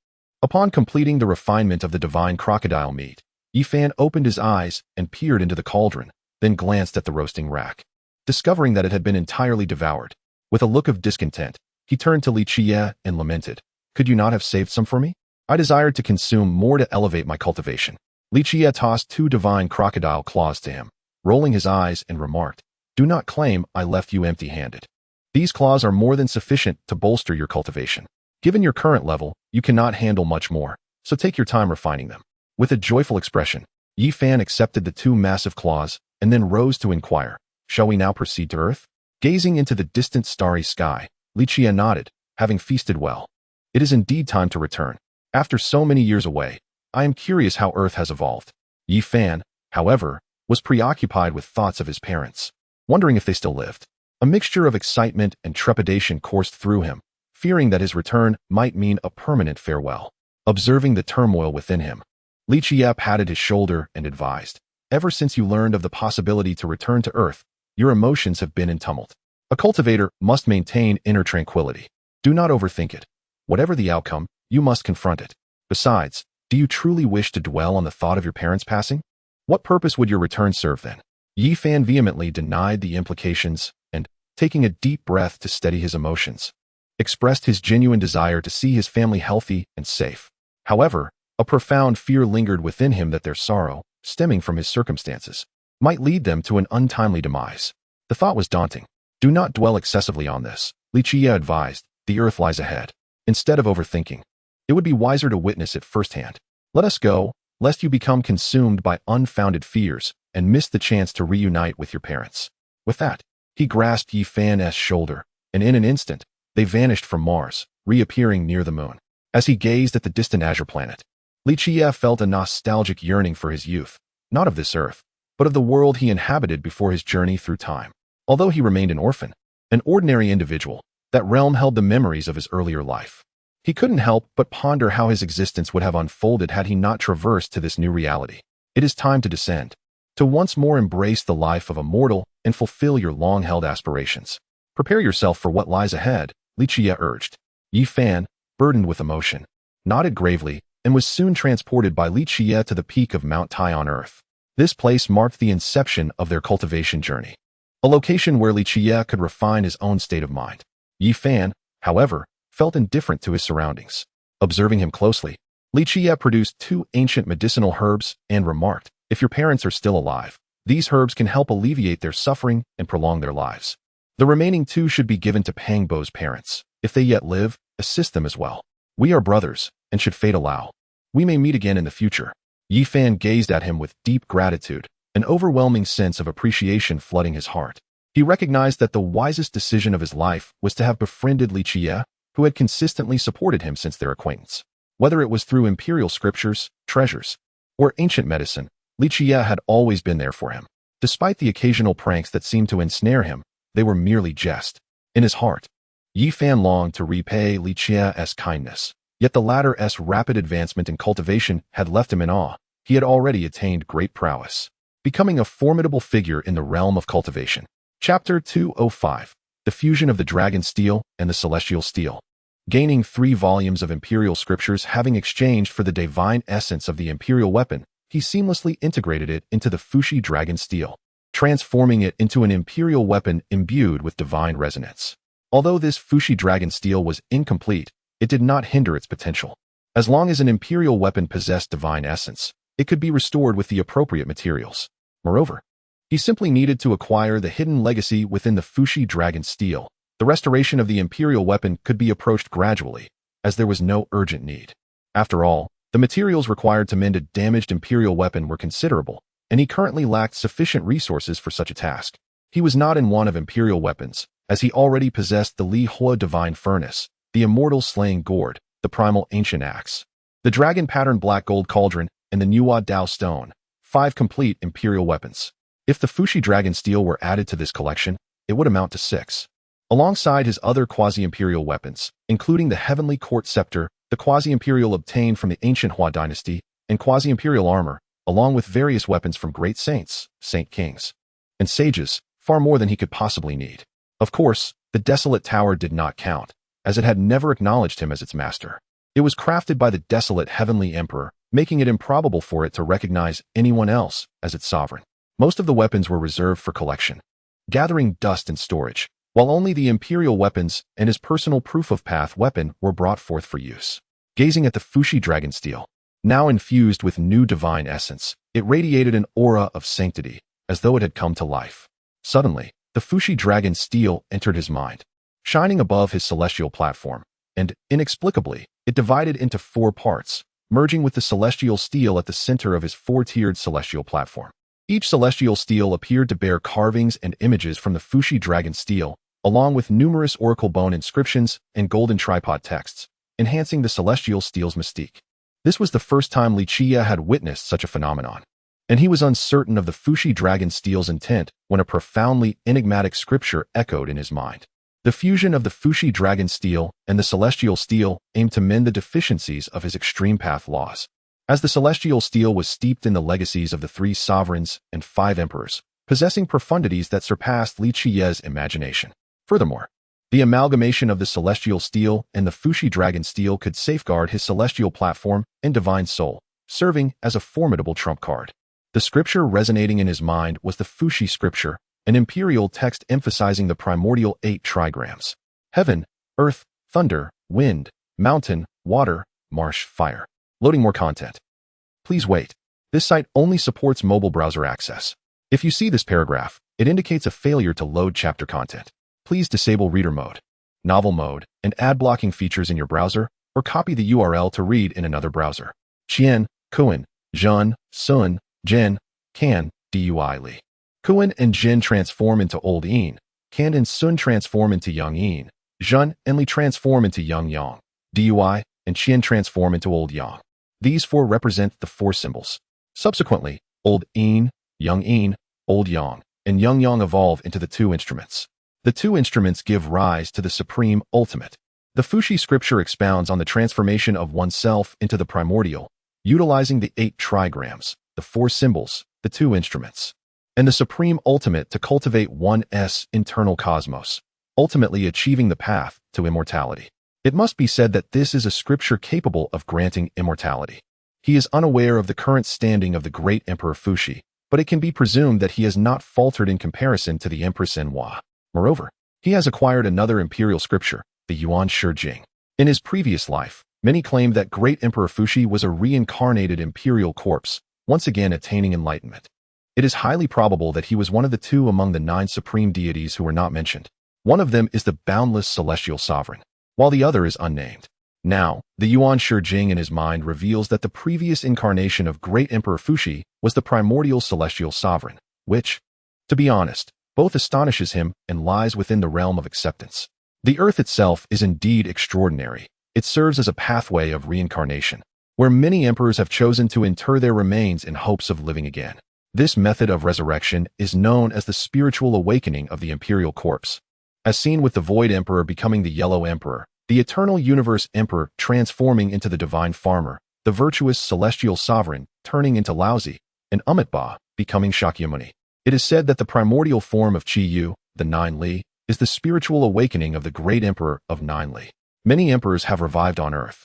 Upon completing the refinement of the divine crocodile meat, Yi Fan opened his eyes and peered into the cauldron, then glanced at the roasting rack. Discovering that it had been entirely devoured, with a look of discontent, he turned to Li Qiyeh and lamented, "Could you not have saved some for me? I desired to consume more to elevate my cultivation." Li Qiyeh tossed 2 divine crocodile claws to him, rolling his eyes and remarked, "Do not claim I left you empty-handed. These claws are more than sufficient to bolster your cultivation. Given your current level, you cannot handle much more, so take your time refining them." With a joyful expression, Yi Fan accepted the 2 massive claws and then rose to inquire, "Shall we now proceed to Earth?" Gazing into the distant starry sky, Li Qiyeh nodded, having feasted well. "It is indeed time to return. After so many years away, I am curious how Earth has evolved." Yi Fan, however, was preoccupied with thoughts of his parents, wondering if they still lived. A mixture of excitement and trepidation coursed through him, fearing that his return might mean a permanent farewell. Observing the turmoil within him, Li Qiyeh patted his shoulder and advised, "Ever since you learned of the possibility to return to Earth, your emotions have been in tumult. A cultivator must maintain inner tranquility. Do not overthink it. Whatever the outcome, you must confront it. Besides, do you truly wish to dwell on the thought of your parents passing? What purpose would your return serve then?" Yi Fan vehemently denied the implications and, taking a deep breath to steady his emotions, expressed his genuine desire to see his family healthy and safe. However, a profound fear lingered within him that their sorrow, stemming from his circumstances, might lead them to an untimely demise. The thought was daunting. "Do not dwell excessively on this," Li Qiyeh advised. "The Earth lies ahead. Instead of overthinking, it would be wiser to witness it firsthand. Let us go, lest you become consumed by unfounded fears and miss the chance to reunite with your parents." With that, he grasped Yi Fan's shoulder, and in an instant, they vanished from Mars, reappearing near the moon. As he gazed at the distant azure planet, Li Qiyeh felt a nostalgic yearning for his youth, not of this Earth, but of the world he inhabited before his journey through time. Although he remained an orphan, an ordinary individual, that realm held the memories of his earlier life. He couldn't help but ponder how his existence would have unfolded had he not traversed to this new reality. It is time to descend, to once more embrace the life of a mortal and fulfill your long-held aspirations. Prepare yourself for what lies ahead, Li Qiyeh urged. Yi Fan, burdened with emotion, nodded gravely and was soon transported by Li Qiyeh to the peak of Mount Tai on Earth. This place marked the inception of their cultivation journey, a location where Li Qiyeh could refine his own state of mind. Yi Fan, however, felt indifferent to his surroundings. Observing him closely, Li Qiyeh produced 2 ancient medicinal herbs and remarked, "If your parents are still alive, these herbs can help alleviate their suffering and prolong their lives. The remaining 2 should be given to Pangbo's parents. If they yet live, assist them as well. We are brothers, and should fate allow, we may meet again in the future." Yi Fan gazed at him with deep gratitude, an overwhelming sense of appreciation flooding his heart. He recognized that the wisest decision of his life was to have befriended Li Qiyeh, who had consistently supported him since their acquaintance. Whether it was through imperial scriptures, treasures, or ancient medicine, Li Qiyeh had always been there for him. Despite the occasional pranks that seemed to ensnare him, they were merely jest. In his heart, Yi Fan longed to repay Li Qiyeh's kindness. Yet the latter's rapid advancement in cultivation had left him in awe. He had already attained great prowess, becoming a formidable figure in the realm of cultivation. Chapter 205. The Fusion of the Dragon Steel and the Celestial Steel. Gaining 3 volumes of imperial scriptures, having exchanged for the divine essence of the imperial weapon, he seamlessly integrated it into the Fushi Dragon Steel, transforming it into an imperial weapon imbued with divine resonance. Although this Fushi Dragon Steel was incomplete, it did not hinder its potential. As long as an imperial weapon possessed divine essence, it could be restored with the appropriate materials. Moreover, he simply needed to acquire the hidden legacy within the Fushi Dragon Steel. The restoration of the imperial weapon could be approached gradually, as there was no urgent need. After all, the materials required to mend a damaged imperial weapon were considerable, and he currently lacked sufficient resources for such a task. He was not in want of imperial weapons, as he already possessed the Li Qiyeh Divine Furnace, the immortal slaying gourd, the primal ancient axe, the dragon pattern black gold cauldron, and the Nuwa Dao stone, 5 complete imperial weapons. If the Fushi Dragon Steel were added to this collection, it would amount to 6. Alongside his other quasi-imperial weapons, including the Heavenly Court Scepter, the quasi-imperial obtained from the ancient Hua dynasty, and quasi-imperial armor, along with various weapons from great saints, saint kings, and sages, far more than he could possibly need. Of course, the Desolate Tower did not count, as it had never acknowledged him as its master. It was crafted by the desolate Heavenly Emperor, making it improbable for it to recognize anyone else as its sovereign. Most of the weapons were reserved for collection, gathering dust and storage, while only the imperial weapons and his personal proof of path weapon were brought forth for use. Gazing at the Fushi Dragon Steel, now infused with new divine essence, it radiated an aura of sanctity, as though it had come to life. Suddenly, the Fushi Dragon Steel entered his mind, shining above his celestial platform, and, inexplicably, it divided into 4 parts, merging with the celestial steel at the center of his 4-tiered celestial platform. Each celestial steel appeared to bear carvings and images from the Fushi Dragon Steel, along with numerous oracle bone inscriptions and golden tripod texts, enhancing the celestial steel's mystique. This was the first time Li Qiyeh had witnessed such a phenomenon, and he was uncertain of the Fushi Dragon Steel's intent when a profoundly enigmatic scripture echoed in his mind. The fusion of the Fushi Dragon Steel and the Celestial Steel aimed to mend the deficiencies of his extreme path laws. As the Celestial Steel was steeped in the legacies of the 3 sovereigns and 5 emperors, possessing profundities that surpassed Li Qiyeh's imagination. Furthermore, the amalgamation of the Celestial Steel and the Fushi Dragon Steel could safeguard his celestial platform and divine soul, serving as a formidable trump card. The scripture resonating in his mind was the Fushi scripture, an imperial text emphasizing the primordial 8 trigrams: heaven, earth, thunder, wind, mountain, water, marsh, fire. Loading more content. Please wait. This site only supports mobile browser access. If you see this paragraph, it indicates a failure to load chapter content. Please disable reader mode, novel mode, and ad blocking features in your browser, or copy the URL to read in another browser. Qian, Kuan, Zhen, Sun, Jin, Kan, Dui Li. Kuan and Jin transform into Old Yin. Kan and Sun transform into Young Yin. Zhen and Li transform into Young Yang. Dui and Qian transform into Old Yang. These 4 represent the 4 symbols. Subsequently, Old Yin, Old Yang, and Young Yang evolve into the 2 instruments. The 2 instruments give rise to the supreme ultimate. The Fushi scripture expounds on the transformation of oneself into the primordial, utilizing the 8 trigrams, the 4 symbols, the 2 instruments, and the supreme ultimate to cultivate one's internal cosmos, ultimately achieving the path to immortality. It must be said that this is a scripture capable of granting immortality. He is unaware of the current standing of the great Emperor Fushi, but it can be presumed that he has not faltered in comparison to the Empress Enhua. Moreover, he has acquired another imperial scripture, the Yuan Shi Jing. In his previous life, many claimed that great Emperor Fushi was a reincarnated imperial corpse, once again attaining enlightenment. It is highly probable that he was one of the 2 among the 9 supreme deities who were not mentioned. One of them is the boundless celestial sovereign, while the other is unnamed. Now, the Yuan Shi Jing in his mind reveals that the previous incarnation of great Emperor Fushi was the primordial celestial sovereign, which, to be honest, both astonishes him and lies within the realm of acceptance. The earth itself is indeed extraordinary. It serves as a pathway of reincarnation, where many emperors have chosen to inter their remains in hopes of living again. This method of resurrection is known as the spiritual awakening of the imperial corpse. As seen with the Void Emperor becoming the Yellow Emperor, the Eternal Universe Emperor transforming into the Divine Farmer, the virtuous Celestial Sovereign turning into Laozi, and Amitabha becoming Shakyamuni. It is said that the primordial form of Qiyeh, the Nine Li, is the spiritual awakening of the great Emperor of Nine Li. Many emperors have revived on Earth.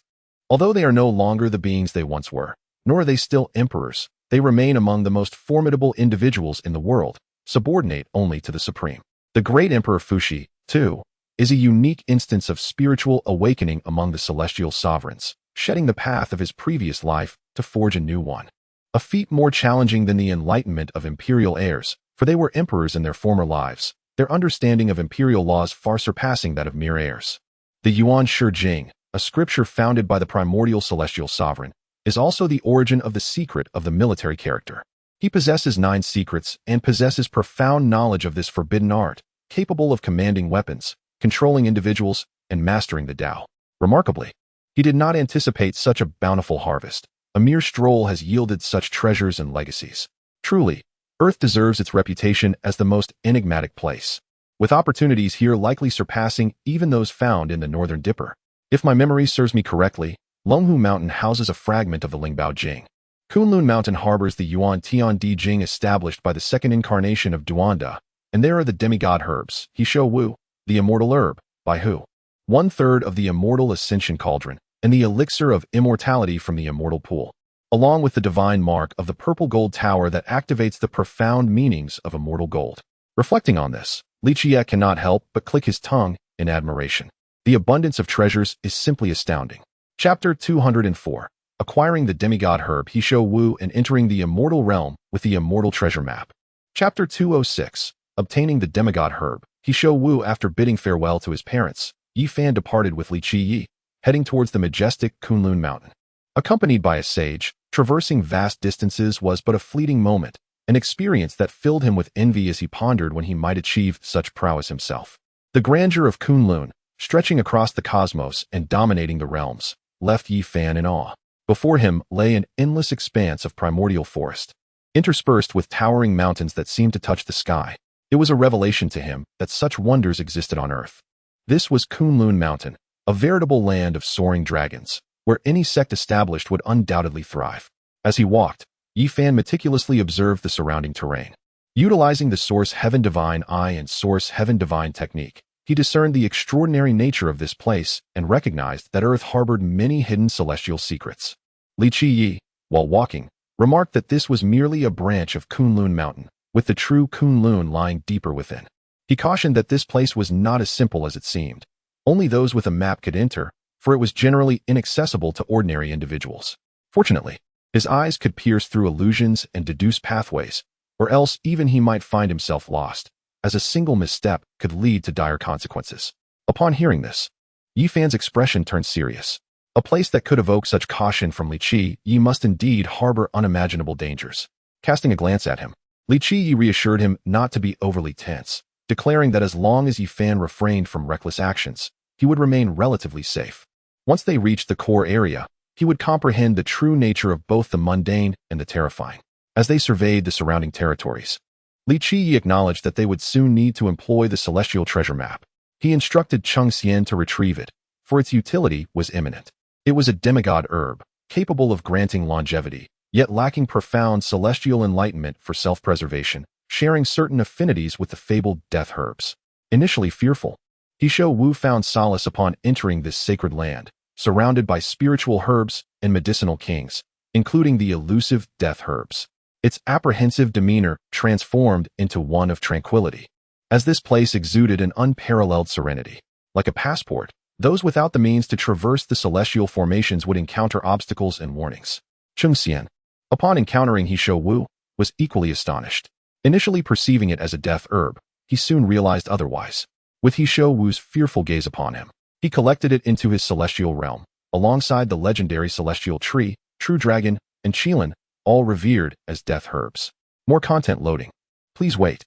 Although they are no longer the beings they once were, nor are they still emperors, they remain among the most formidable individuals in the world, subordinate only to the Supreme. The great Emperor Fuxi, too, is a unique instance of spiritual awakening among the celestial sovereigns, shedding the path of his previous life to forge a new one. A feat more challenging than the enlightenment of imperial heirs, for they were emperors in their former lives, their understanding of imperial laws far surpassing that of mere heirs. The Yuan Shi Jing, a scripture founded by the primordial celestial sovereign, is also the origin of the secret of the military character. He possesses 9 secrets and possesses profound knowledge of this forbidden art, capable of commanding weapons, controlling individuals, and mastering the Tao. Remarkably, he did not anticipate such a bountiful harvest. A mere stroll has yielded such treasures and legacies. Truly, Earth deserves its reputation as the most enigmatic place, with opportunities here likely surpassing even those found in the Northern Dipper. If my memory serves me correctly, Longhu Mountain houses a fragment of the Lingbao Jing. Kunlun Mountain harbors the Yuan Tian Di Jing established by the second incarnation of Duanda, and there are the demigod herbs, Hisho Wu, the immortal herb, Bai Hu, 1/3 of the immortal ascension cauldron, and the elixir of immortality from the immortal pool, along with the divine mark of the purple gold tower that activates the profound meanings of immortal gold. Reflecting on this, Li Qiyeh cannot help but click his tongue in admiration. The abundance of treasures is simply astounding. Chapter 204. Acquiring the demigod herb Hisho Wu and entering the immortal realm with the immortal treasure map. Chapter 206. Obtaining the demigod herb Hisho Wu. After bidding farewell to his parents, Yi Fan departed with Li Qiyeh, heading towards the majestic Kunlun Mountain. Accompanied by a sage, traversing vast distances was but a fleeting moment, an experience that filled him with envy as he pondered when he might achieve such prowess himself. The grandeur of Kunlun, stretching across the cosmos and dominating the realms, left Yi Fan in awe. Before him lay an endless expanse of primordial forest, interspersed with towering mountains that seemed to touch the sky. It was a revelation to him that such wonders existed on Earth. This was Kunlun Mountain, a veritable land of soaring dragons, where any sect established would undoubtedly thrive. As he walked, Yi Fan meticulously observed the surrounding terrain. Utilizing the Source Heaven Divine Eye and Source Heaven Divine technique, he discerned the extraordinary nature of this place and recognized that Earth harbored many hidden celestial secrets. Li Qiyeh, while walking, remarked that this was merely a branch of Kunlun Mountain, with the true Kunlun lying deeper within. He cautioned that this place was not as simple as it seemed. Only those with a map could enter, for it was generally inaccessible to ordinary individuals. Fortunately, his eyes could pierce through illusions and deduce pathways, or else even he might find himself lost, as a single misstep could lead to dire consequences. Upon hearing this, Yi Fan's expression turned serious. A place that could evoke such caution from Li Qiyeh must indeed harbor unimaginable dangers. Casting a glance at him, Li Qiyeh reassured him not to be overly tense, declaring that as long as Yi Fan refrained from reckless actions, he would remain relatively safe. Once they reached the core area, he would comprehend the true nature of both the mundane and the terrifying. As they surveyed the surrounding territories, Li Qiyeh acknowledged that they would soon need to employ the celestial treasure map. He instructed Cheng Xian to retrieve it, for its utility was imminent. It was a demigod herb, capable of granting longevity, yet lacking profound celestial enlightenment for self-preservation, sharing certain affinities with the fabled death herbs. Initially fearful, Hisho Wu found solace upon entering this sacred land, surrounded by spiritual herbs and medicinal kings, including the elusive death herbs. Its apprehensive demeanor transformed into one of tranquility, as this place exuded an unparalleled serenity. Like a passport, those without the means to traverse the celestial formations would encounter obstacles and warnings. Cheng Xian, upon encountering Hisho Wu, was equally astonished. Initially perceiving it as a death herb, he soon realized otherwise. With Hisho Wu's fearful gaze upon him, he collected it into his celestial realm, alongside the legendary celestial tree, true dragon, and Qilin, all revered as death herbs. More content loading. Please wait.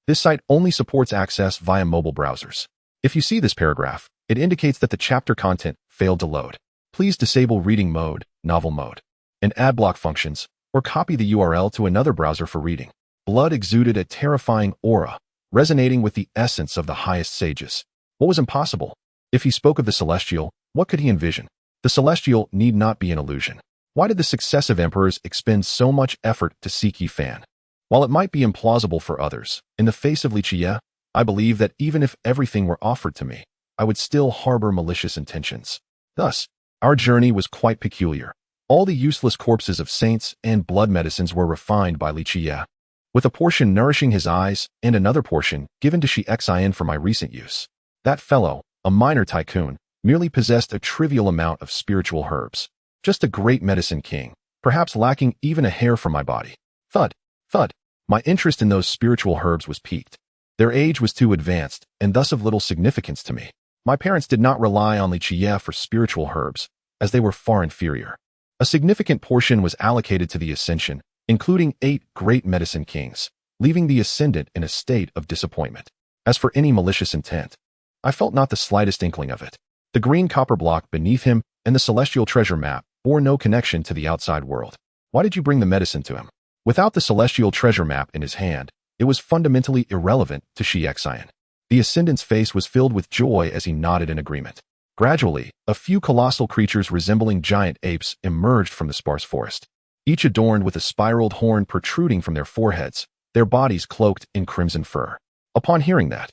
This site only supports access via mobile browsers. If you see this paragraph, it indicates that the chapter content failed to load. Please disable reading mode, novel mode, and ad block functions, or copy the URL to another browser for reading. Blood exuded a terrifying aura, resonating with the essence of the highest sages. What was impossible? If he spoke of the celestial, what could he envision? The celestial need not be an illusion. Why did the successive emperors expend so much effort to seek Yi Fan? While it might be implausible for others, in the face of Li Qiyeh, I believe that even if everything were offered to me, I would still harbor malicious intentions. Thus, our journey was quite peculiar. All the useless corpses of saints and blood medicines were refined by Li Qiyeh, with a portion nourishing his eyes and another portion given to Shi Xian for my recent use. That fellow, a minor tycoon, merely possessed a trivial amount of spiritual herbs. Just a great medicine king, perhaps lacking even a hair from my body. Thud, thud. My interest in those spiritual herbs was piqued. Their age was too advanced, and thus of little significance to me. My parents did not rely on Li Qiyeh for spiritual herbs, as they were far inferior. A significant portion was allocated to the Ascension, including 8 great medicine kings, leaving the Ascendant in a state of disappointment. As for any malicious intent, I felt not the slightest inkling of it. The green copper block beneath him and the celestial treasure map bore no connection to the outside world. Why did you bring the medicine to him? Without the celestial treasure map in his hand, it was fundamentally irrelevant to Shi Xian. The Ascendant's face was filled with joy as he nodded in agreement. Gradually, a few colossal creatures resembling giant apes emerged from the sparse forest, each adorned with a spiraled horn protruding from their foreheads, their bodies cloaked in crimson fur. Upon hearing that,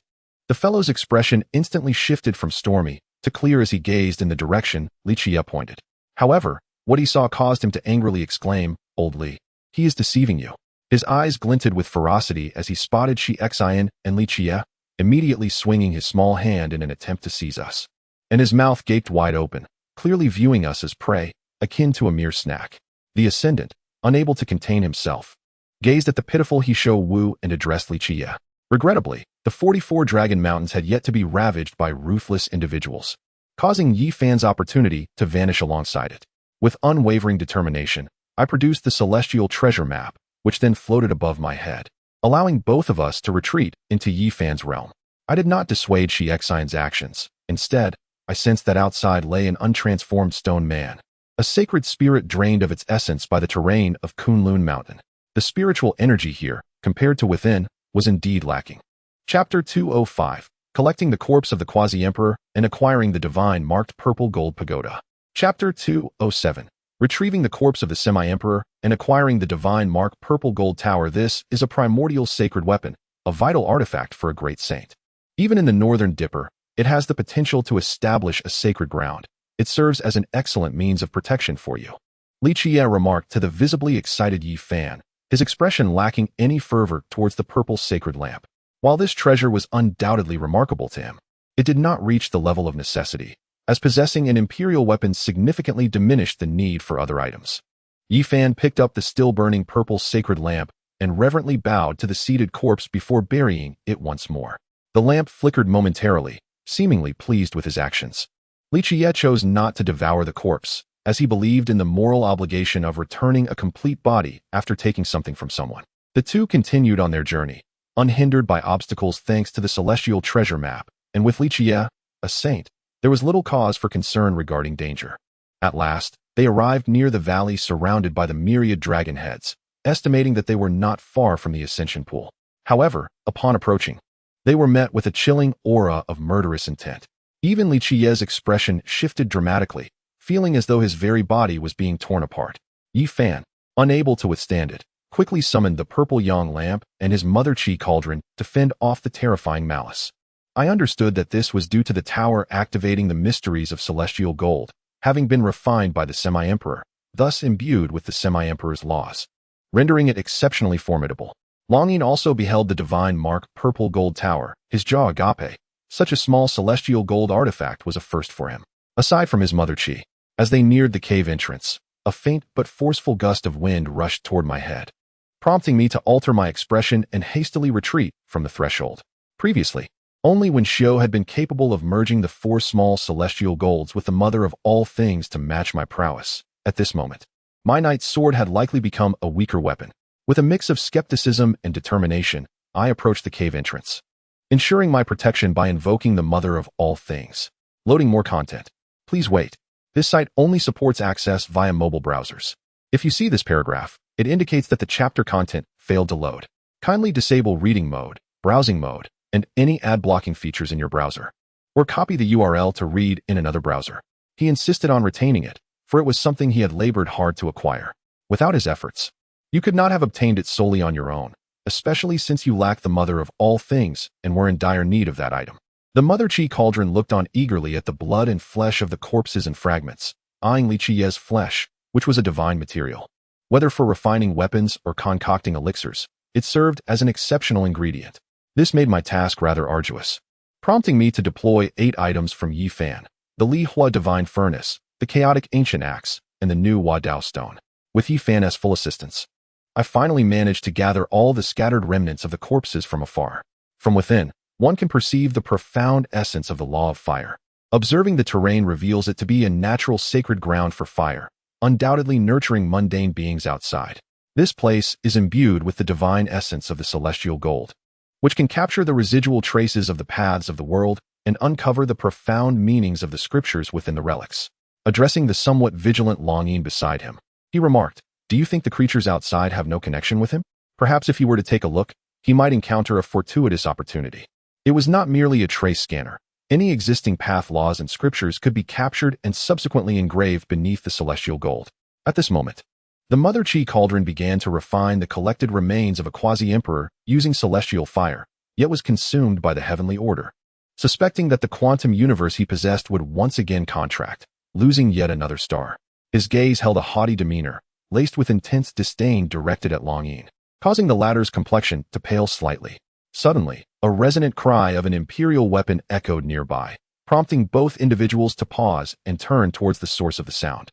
the fellow's expression instantly shifted from stormy to clear as he gazed in the direction Li Qiyeh pointed. However, what he saw caused him to angrily exclaim, "Old Li, he is deceiving you." His eyes glinted with ferocity as he spotted Shi Xian and Li Qiyeh, immediately swinging his small hand in an attempt to seize us. And his mouth gaped wide open, clearly viewing us as prey, akin to a mere snack. The Ascendant, unable to contain himself, gazed at the pitiful He Shou Wu and addressed Li Qiyeh. Regrettably, the 44 Dragon Mountains had yet to be ravaged by ruthless individuals, causing Yi Fan's opportunity to vanish alongside it. With unwavering determination, I produced the celestial treasure map, which then floated above my head, allowing both of us to retreat into Yi Fan's realm. I did not dissuade Shi Xian's actions. Instead, I sensed that outside lay an untransformed stone man, a sacred spirit drained of its essence by the terrain of Kunlun Mountain. The spiritual energy here, compared to within, was indeed lacking. Chapter 205, Collecting the Corpse of the Quasi-Emperor and Acquiring the Divine Marked Purple Gold Pagoda. Chapter 207, Retrieving the Corpse of the Semi-Emperor and Acquiring the Divine Marked Purple Gold Tower. This is a primordial sacred weapon, a vital artifact for a great saint. Even in the Northern Dipper, it has the potential to establish a sacred ground. It serves as an excellent means of protection for you. Li Qiyeh remarked to the visibly excited Yi Fan, his expression lacking any fervor towards the purple sacred lamp. While this treasure was undoubtedly remarkable to him, it did not reach the level of necessity, as possessing an imperial weapon significantly diminished the need for other items. Yi Fan picked up the still-burning purple sacred lamp and reverently bowed to the seated corpse before burying it once more. The lamp flickered momentarily, seemingly pleased with his actions. Li Qiyeh chose not to devour the corpse, as he believed in the moral obligation of returning a complete body after taking something from someone. The two continued on their journey, unhindered by obstacles thanks to the celestial treasure map, and with Li Qiyeh, a saint, there was little cause for concern regarding danger. At last, they arrived near the valley surrounded by the myriad dragon heads, estimating that they were not far from the ascension pool. However, upon approaching, they were met with a chilling aura of murderous intent. Even Li Qiyeh's expression shifted dramatically, feeling as though his very body was being torn apart. Yi Fan, unable to withstand it, quickly summoned the purple yang lamp and his mother Qi cauldron to fend off the terrifying malice. I understood that this was due to the tower activating the mysteries of celestial gold, having been refined by the Semi-Emperor, thus imbued with the Semi-Emperor's laws, rendering it exceptionally formidable. Longing also beheld the divine mark purple gold tower, his jaw agape. Such a small celestial gold artifact was a first for him. Aside from his mother Qi, as they neared the cave entrance, a faint but forceful gust of wind rushed toward my head, prompting me to alter my expression and hastily retreat from the threshold. Previously, only when Shou had been capable of merging the 4 small celestial golds with the mother of all things to match my prowess. At this moment, my knight's sword had likely become a weaker weapon. With a mix of skepticism and determination, I approached the cave entrance, ensuring my protection by invoking the Mother of all things. Loading more content. Please wait. This site only supports access via mobile browsers. If you see this paragraph, it indicates that the chapter content failed to load. Kindly disable reading mode, browsing mode, and any ad blocking features in your browser. Or copy the URL to read in another browser. He insisted on retaining it, for it was something he had labored hard to acquire. Without his efforts, you could not have obtained it solely on your own, especially since you lack the Mother of all things and were in dire need of that item. The Mother Qi cauldron looked on eagerly at the blood and flesh of the corpses and fragments, eyeing Li Qiyeh's flesh, which was a divine material. Whether for refining weapons or concocting elixirs, it served as an exceptional ingredient. This made my task rather arduous, prompting me to deploy 8 items from Yi Fan, the Li Qiyeh Divine Furnace, the Chaotic Ancient Axe, and the new Wadao Stone. With Yi Fan's full assistance, I finally managed to gather all the scattered remnants of the corpses from afar. From within, one can perceive the profound essence of the law of fire. Observing the terrain reveals it to be a natural sacred ground for fire, undoubtedly nurturing mundane beings outside. This place is imbued with the divine essence of the celestial gold, which can capture the residual traces of the paths of the world and uncover the profound meanings of the scriptures within the relics. Addressing the somewhat vigilant Longyin beside him, he remarked, "Do you think the creatures outside have no connection with him? Perhaps if he were to take a look, he might encounter a fortuitous opportunity." It was not merely a trace scanner. Any existing path laws and scriptures could be captured and subsequently engraved beneath the celestial gold. At this moment, the Mother Qi cauldron began to refine the collected remains of a quasi-emperor using celestial fire, yet was consumed by the heavenly order. Suspecting that the quantum universe he possessed would once again contract, losing yet another star, his gaze held a haughty demeanor, laced with intense disdain directed at Longyin, causing the latter's complexion to pale slightly. Suddenly, a resonant cry of an imperial weapon echoed nearby, prompting both individuals to pause and turn towards the source of the sound,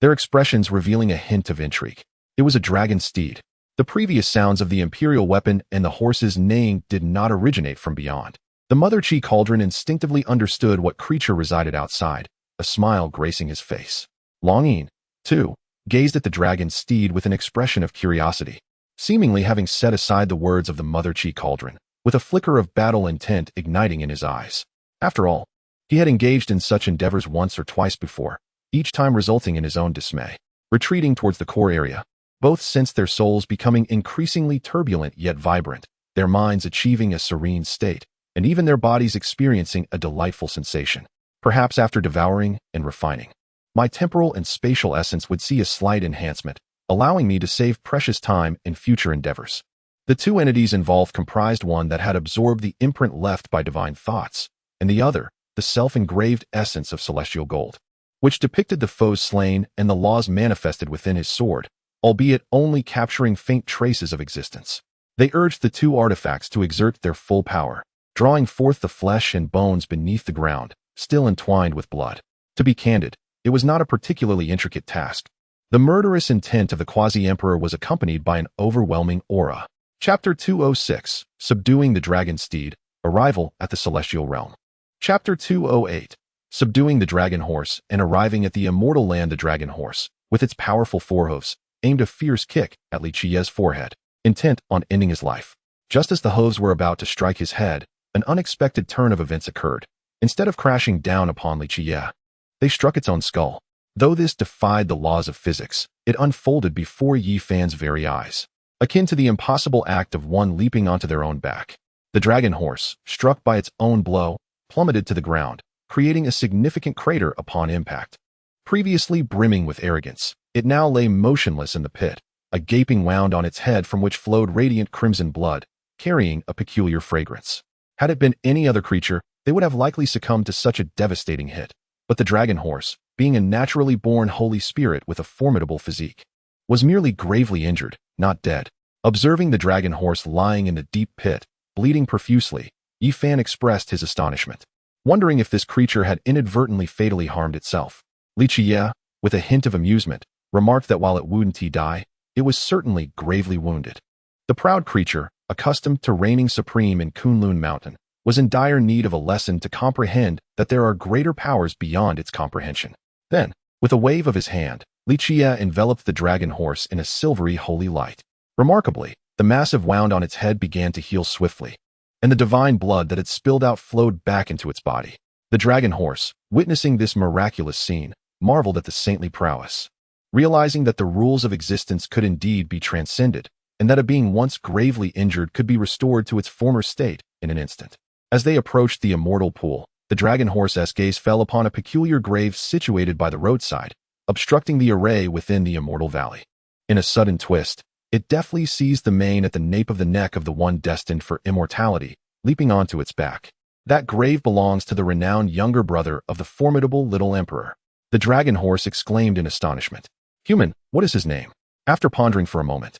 their expressions revealing a hint of intrigue. It was a dragon steed. The previous sounds of the imperial weapon and the horse's neighing did not originate from beyond. The Mother Qi cauldron instinctively understood what creature resided outside, a smile gracing his face. Longyin, too, gazed at the dragon steed with an expression of curiosity, seemingly having set aside the words of the Mother Qi cauldron, with a flicker of battle intent igniting in his eyes. After all, he had engaged in such endeavors once or twice before, each time resulting in his own dismay. Retreating towards the core area, both sensed their souls becoming increasingly turbulent yet vibrant, their minds achieving a serene state, and even their bodies experiencing a delightful sensation. Perhaps after devouring and refining, my temporal and spatial essence would see a slight enhancement, allowing me to save precious time in future endeavors. The two entities involved comprised one that had absorbed the imprint left by divine thoughts, and the other, the self-engraved essence of celestial gold, which depicted the foes slain and the laws manifested within his sword, albeit only capturing faint traces of existence. They urged the two artifacts to exert their full power, drawing forth the flesh and bones beneath the ground, still entwined with blood. To be candid, it was not a particularly intricate task. The murderous intent of the quasi-emperor was accompanied by an overwhelming aura. Chapter 206, Subduing the Dragon Steed, Arrival at the Celestial Realm. Chapter 208, Subduing the Dragon Horse and Arriving at the Immortal Land. The dragon horse, with its powerful forehoofs, aimed a fierce kick at Li Qiyeh's forehead, intent on ending his life. Just as the hooves were about to strike his head, an unexpected turn of events occurred. Instead of crashing down upon Li Qiyeh, they struck its own skull. Though this defied the laws of physics, it unfolded before Yi Fan's very eyes, akin to the impossible act of one leaping onto their own back. The dragon horse, struck by its own blow, plummeted to the ground, creating a significant crater upon impact. Previously brimming with arrogance, it now lay motionless in the pit, a gaping wound on its head from which flowed radiant crimson blood, carrying a peculiar fragrance. Had it been any other creature, they would have likely succumbed to such a devastating hit. But the dragon horse, being a naturally born holy spirit with a formidable physique, was merely gravely injured, not dead. Observing the dragon horse lying in the deep pit, bleeding profusely, Yi Fan expressed his astonishment, wondering if this creature had inadvertently fatally harmed itself. Li Qiyeh, with a hint of amusement, remarked that while it wouldn't die, it was certainly gravely wounded. The proud creature, accustomed to reigning supreme in Kunlun Mountain, was in dire need of a lesson to comprehend that there are greater powers beyond its comprehension. Then, with a wave of his hand, Li Qiyeh enveloped the dragon horse in a silvery holy light. Remarkably, The massive wound on its head began to heal swiftly, and the divine blood that had spilled out flowed back into its body. The dragon horse, witnessing this miraculous scene, marveled at the saintly prowess. Realizing that the rules of existence could indeed be transcended, and that a being once gravely injured could be restored to its former state in an instant. As they approached the immortal pool, the dragon horse's gaze fell upon a peculiar grave situated by the roadside, obstructing the array within the immortal valley. In a sudden twist, it deftly seized the mane at the nape of the neck of the one destined for immortality, leaping onto its back. That grave belongs to the renowned younger brother of the formidable little emperor. The dragon horse exclaimed in astonishment. Human, what is his name? After pondering for a moment,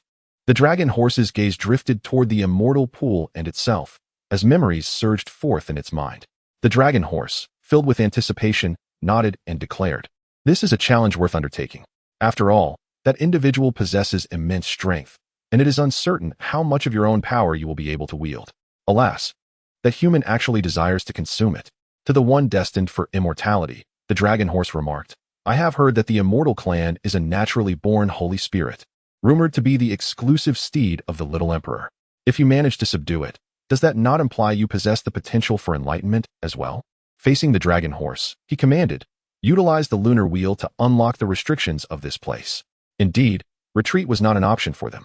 the dragon horse's gaze drifted toward the immortal pool and itself, as memories surged forth in its mind. The dragon horse, filled with anticipation, nodded and declared, "This is a challenge worth undertaking. After all, that individual possesses immense strength, and it is uncertain how much of your own power you will be able to wield. Alas, that human actually desires to consume it." To the one destined for immortality, the dragon horse remarked, "I have heard that the immortal clan is a naturally born holy spirit, rumored to be the exclusive steed of the little emperor. If you manage to subdue it, does that not imply you possess the potential for enlightenment as well?" Facing the dragon horse, he commanded, "Utilize the lunar wheel to unlock the restrictions of this place." Indeed, retreat was not an option for them.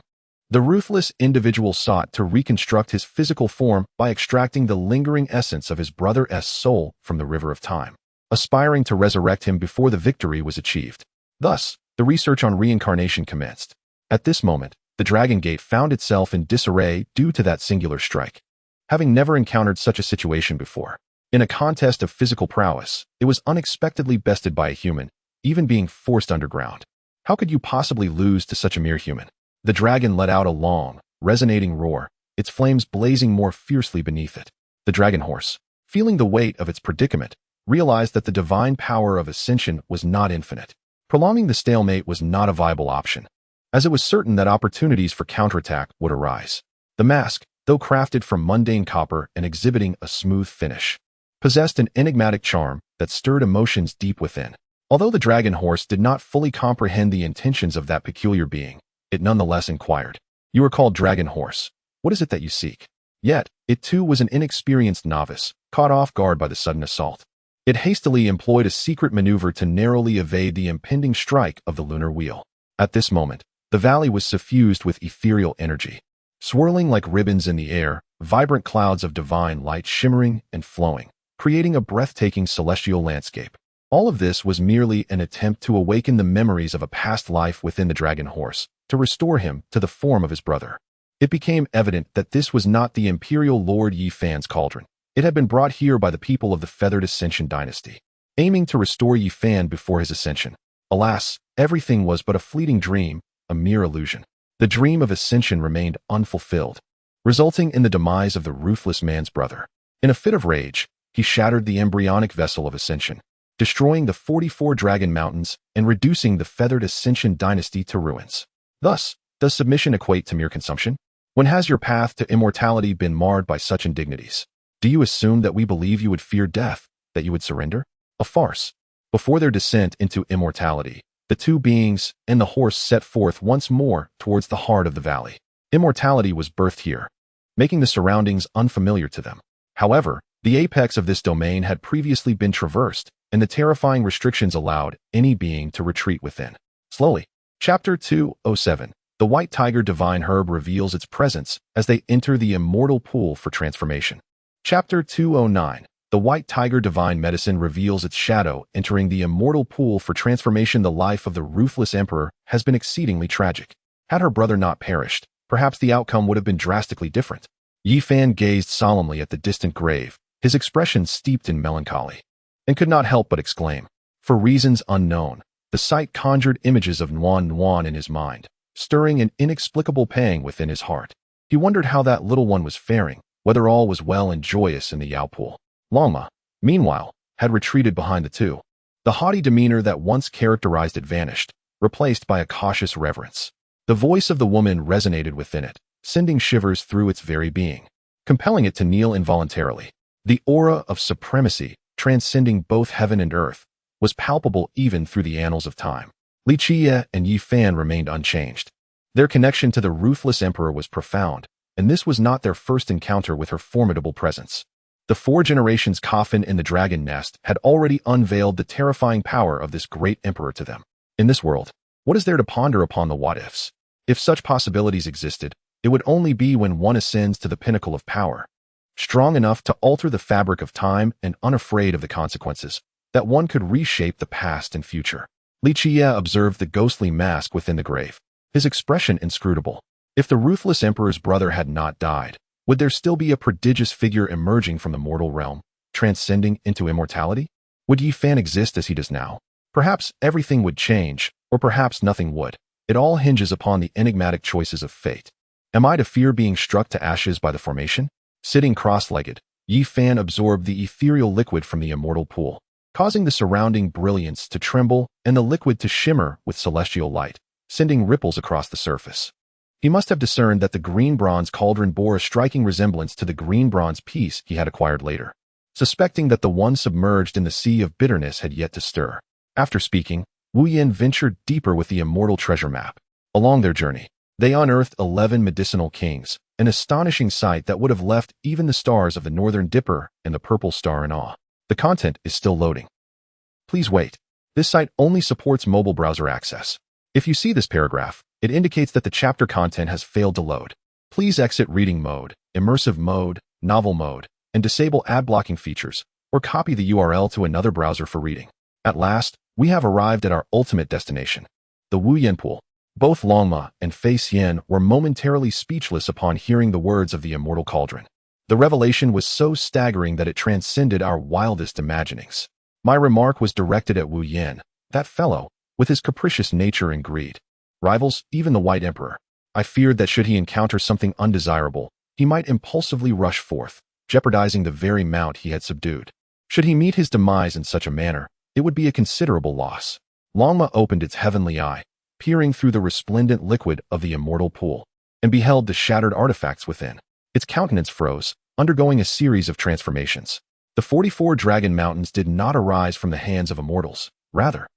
The ruthless individual sought to reconstruct his physical form by extracting the lingering essence of his brother's soul from the river of time, aspiring to resurrect him before the victory was achieved. Thus, the research on reincarnation commenced. At this moment, the Dragon Gate found itself in disarray due to that singular strike. Having never encountered such a situation before, in a contest of physical prowess, it was unexpectedly bested by a human, even being forced underground. How could you possibly lose to such a mere human? The dragon let out a long, resonating roar, its flames blazing more fiercely beneath it. The dragon horse, feeling the weight of its predicament, realized that the divine power of ascension was not infinite. Prolonging the stalemate was not a viable option, as it was certain that opportunities for counterattack would arise. The mask, though crafted from mundane copper and exhibiting a smooth finish, possessed an enigmatic charm that stirred emotions deep within. Although the dragon horse did not fully comprehend the intentions of that peculiar being, it nonetheless inquired, "You are called Dragon Horse. What is it that you seek?" Yet, it too was an inexperienced novice, caught off guard by the sudden assault. It hastily employed a secret maneuver to narrowly evade the impending strike of the lunar wheel. At this moment, the valley was suffused with ethereal energy. Swirling like ribbons in the air, vibrant clouds of divine light shimmering and flowing, creating a breathtaking celestial landscape. All of this was merely an attempt to awaken the memories of a past life within the dragon horse, to restore him to the form of his brother. It became evident that this was not the imperial Lord Yi Fan's cauldron. It had been brought here by the people of the Feathered Ascension dynasty, aiming to restore Yi Fan before his ascension. Alas, everything was but a fleeting dream, a mere illusion. The dream of ascension remained unfulfilled, resulting in the demise of the ruthless man's brother. In a fit of rage, he shattered the embryonic vessel of ascension, destroying the 44 Dragon Mountains and reducing the Feathered Ascension dynasty to ruins. Thus, does submission equate to mere consumption? When has your path to immortality been marred by such indignities? Do you assume that we believe you would fear death, that you would surrender? A farce. Before their descent into immortality, the two beings and the horse set forth once more towards the heart of the valley. Immortality was birthed here, making the surroundings unfamiliar to them. However, the apex of this domain had previously been traversed, and the terrifying restrictions allowed any being to retreat within. Slowly. Chapter 207. The White Tiger Divine Herb reveals its presence as they enter the immortal pool for transformation. Chapter 209. The White Tiger Divine Medicine reveals its shadow entering the immortal pool for transformation. The life of the ruthless emperor has been exceedingly tragic. Had her brother not perished, perhaps the outcome would have been drastically different. Yi Fan gazed solemnly at the distant grave, his expression steeped in melancholy, and could not help but exclaim. For reasons unknown, the sight conjured images of Nuan in his mind, stirring an inexplicable pang within his heart. He wondered how that little one was faring, whether all was well and joyous in the Yao pool. Longma, meanwhile, had retreated behind the two. The haughty demeanor that once characterized it vanished, replaced by a cautious reverence. The voice of the woman resonated within it, sending shivers through its very being, compelling it to kneel involuntarily. The aura of supremacy, transcending both heaven and earth, was palpable even through the annals of time. Li Qiyeh and Yi Fan remained unchanged, Their connection to the ruthless emperor was profound, and this was not their first encounter with her formidable presence. The 4 generations coffin in the dragon nest had already unveiled the terrifying power of this great emperor to them. In this world, what is there to ponder upon the what-ifs? If such possibilities existed, it would only be when one ascends to the pinnacle of power, strong enough to alter the fabric of time and unafraid of the consequences, that one could reshape the past and future. Li Qiyeh observed the ghostly mask within the grave, his expression inscrutable. If the ruthless emperor's brother had not died, would there still be a prodigious figure emerging from the mortal realm, transcending into immortality? Would Yi Fan exist as he does now? Perhaps everything would change, or perhaps nothing would. It all hinges upon the enigmatic choices of fate. Am I to fear being struck to ashes by the formation? Sitting cross-legged, Yi Fan absorbed the ethereal liquid from the immortal pool, causing the surrounding brilliance to tremble and the liquid to shimmer with celestial light, sending ripples across the surface. He must have discerned that the green bronze cauldron bore a striking resemblance to the green bronze piece he had acquired later, suspecting that the one submerged in the sea of bitterness had yet to stir. After speaking, Wu Yin ventured deeper with the immortal treasure map. Along their journey, they unearthed 11 medicinal kings, an astonishing sight that would have left even the stars of the Northern Dipper and the Purple Star in awe. The content is still loading. Please wait. This site only supports mobile browser access. If you see this paragraph, it indicates that the chapter content has failed to load. Please exit reading mode, immersive mode, novel mode, and disable ad blocking features, or copy the URL to another browser for reading. At last, we have arrived at our ultimate destination, the Wu Yin Pool. Both Longma and Fei Xian were momentarily speechless upon hearing the words of the immortal cauldron. The revelation was so staggering that it transcended our wildest imaginings. My remark was directed at Wu Yin, that fellow, with his capricious nature and greed. Rivals even the White Emperor. I feared that should he encounter something undesirable, he might impulsively rush forth, jeopardizing the very mount he had subdued. Should he meet his demise in such a manner, it would be a considerable loss. Longma opened its heavenly eye, peering through the resplendent liquid of the immortal pool, and beheld the shattered artifacts within. Its countenance froze, undergoing a series of transformations. The 44 dragon mountains did not arise from the hands of immortals. Rather,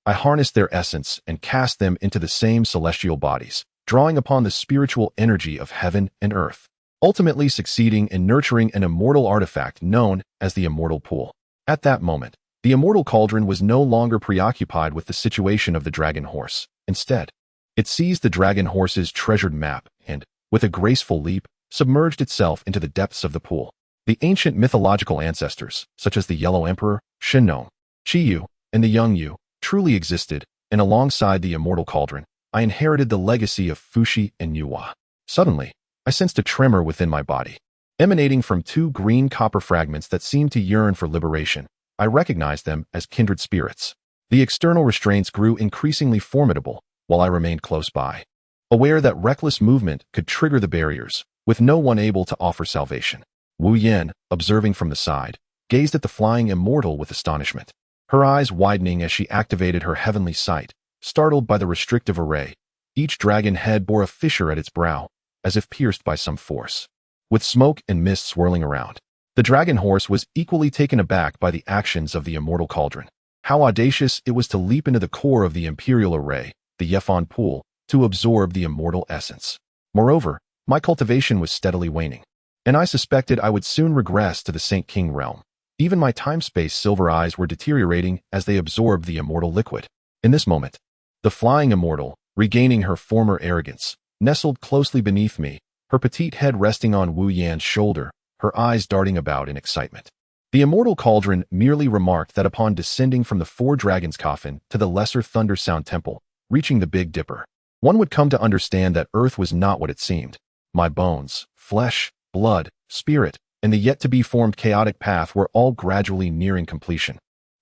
I harnessed their essence and cast them into the same celestial bodies, drawing upon the spiritual energy of heaven and earth, ultimately succeeding in nurturing an immortal artifact known as the immortal pool. At that moment, the immortal cauldron was no longer preoccupied with the situation of the dragon horse. Instead, it seized the dragon horse's treasured map and, with a graceful leap, submerged itself into the depths of the pool. The ancient mythological ancestors, such as the Yellow Emperor, Shenong, Qiyu, and the Young Yu, truly existed, and alongside the immortal cauldron, I inherited the legacy of Fuxi and Yuhua. Suddenly, I sensed a tremor within my body. Emanating from 2 green copper fragments that seemed to yearn for liberation, I recognized them as kindred spirits. The external restraints grew increasingly formidable, while I remained close by, aware that reckless movement could trigger the barriers, with no one able to offer salvation. Wu Yin, observing from the side, gazed at the flying immortal with astonishment, her eyes widening as she activated her heavenly sight, startled by the restrictive array. Each dragon head bore a fissure at its brow, as if pierced by some force, with smoke and mist swirling around. The dragon horse was equally taken aback by the actions of the immortal cauldron. How audacious it was to leap into the core of the imperial array, the Yefan pool, to absorb the immortal essence. Moreover, my cultivation was steadily waning, and I suspected I would soon regress to the Saint King realm. Even my time-space silver eyes were deteriorating as they absorbed the immortal liquid. In this moment, the flying immortal, regaining her former arrogance, nestled closely beneath me, her petite head resting on Wu Yan's shoulder, her eyes darting about in excitement. The immortal cauldron merely remarked that upon descending from the 4 dragons coffin to the lesser Thunder Sound Temple, reaching the Big Dipper, one would come to understand that Earth was not what it seemed. My bones, flesh, blood, spirit, and the yet-to-be-formed chaotic path were all gradually nearing completion,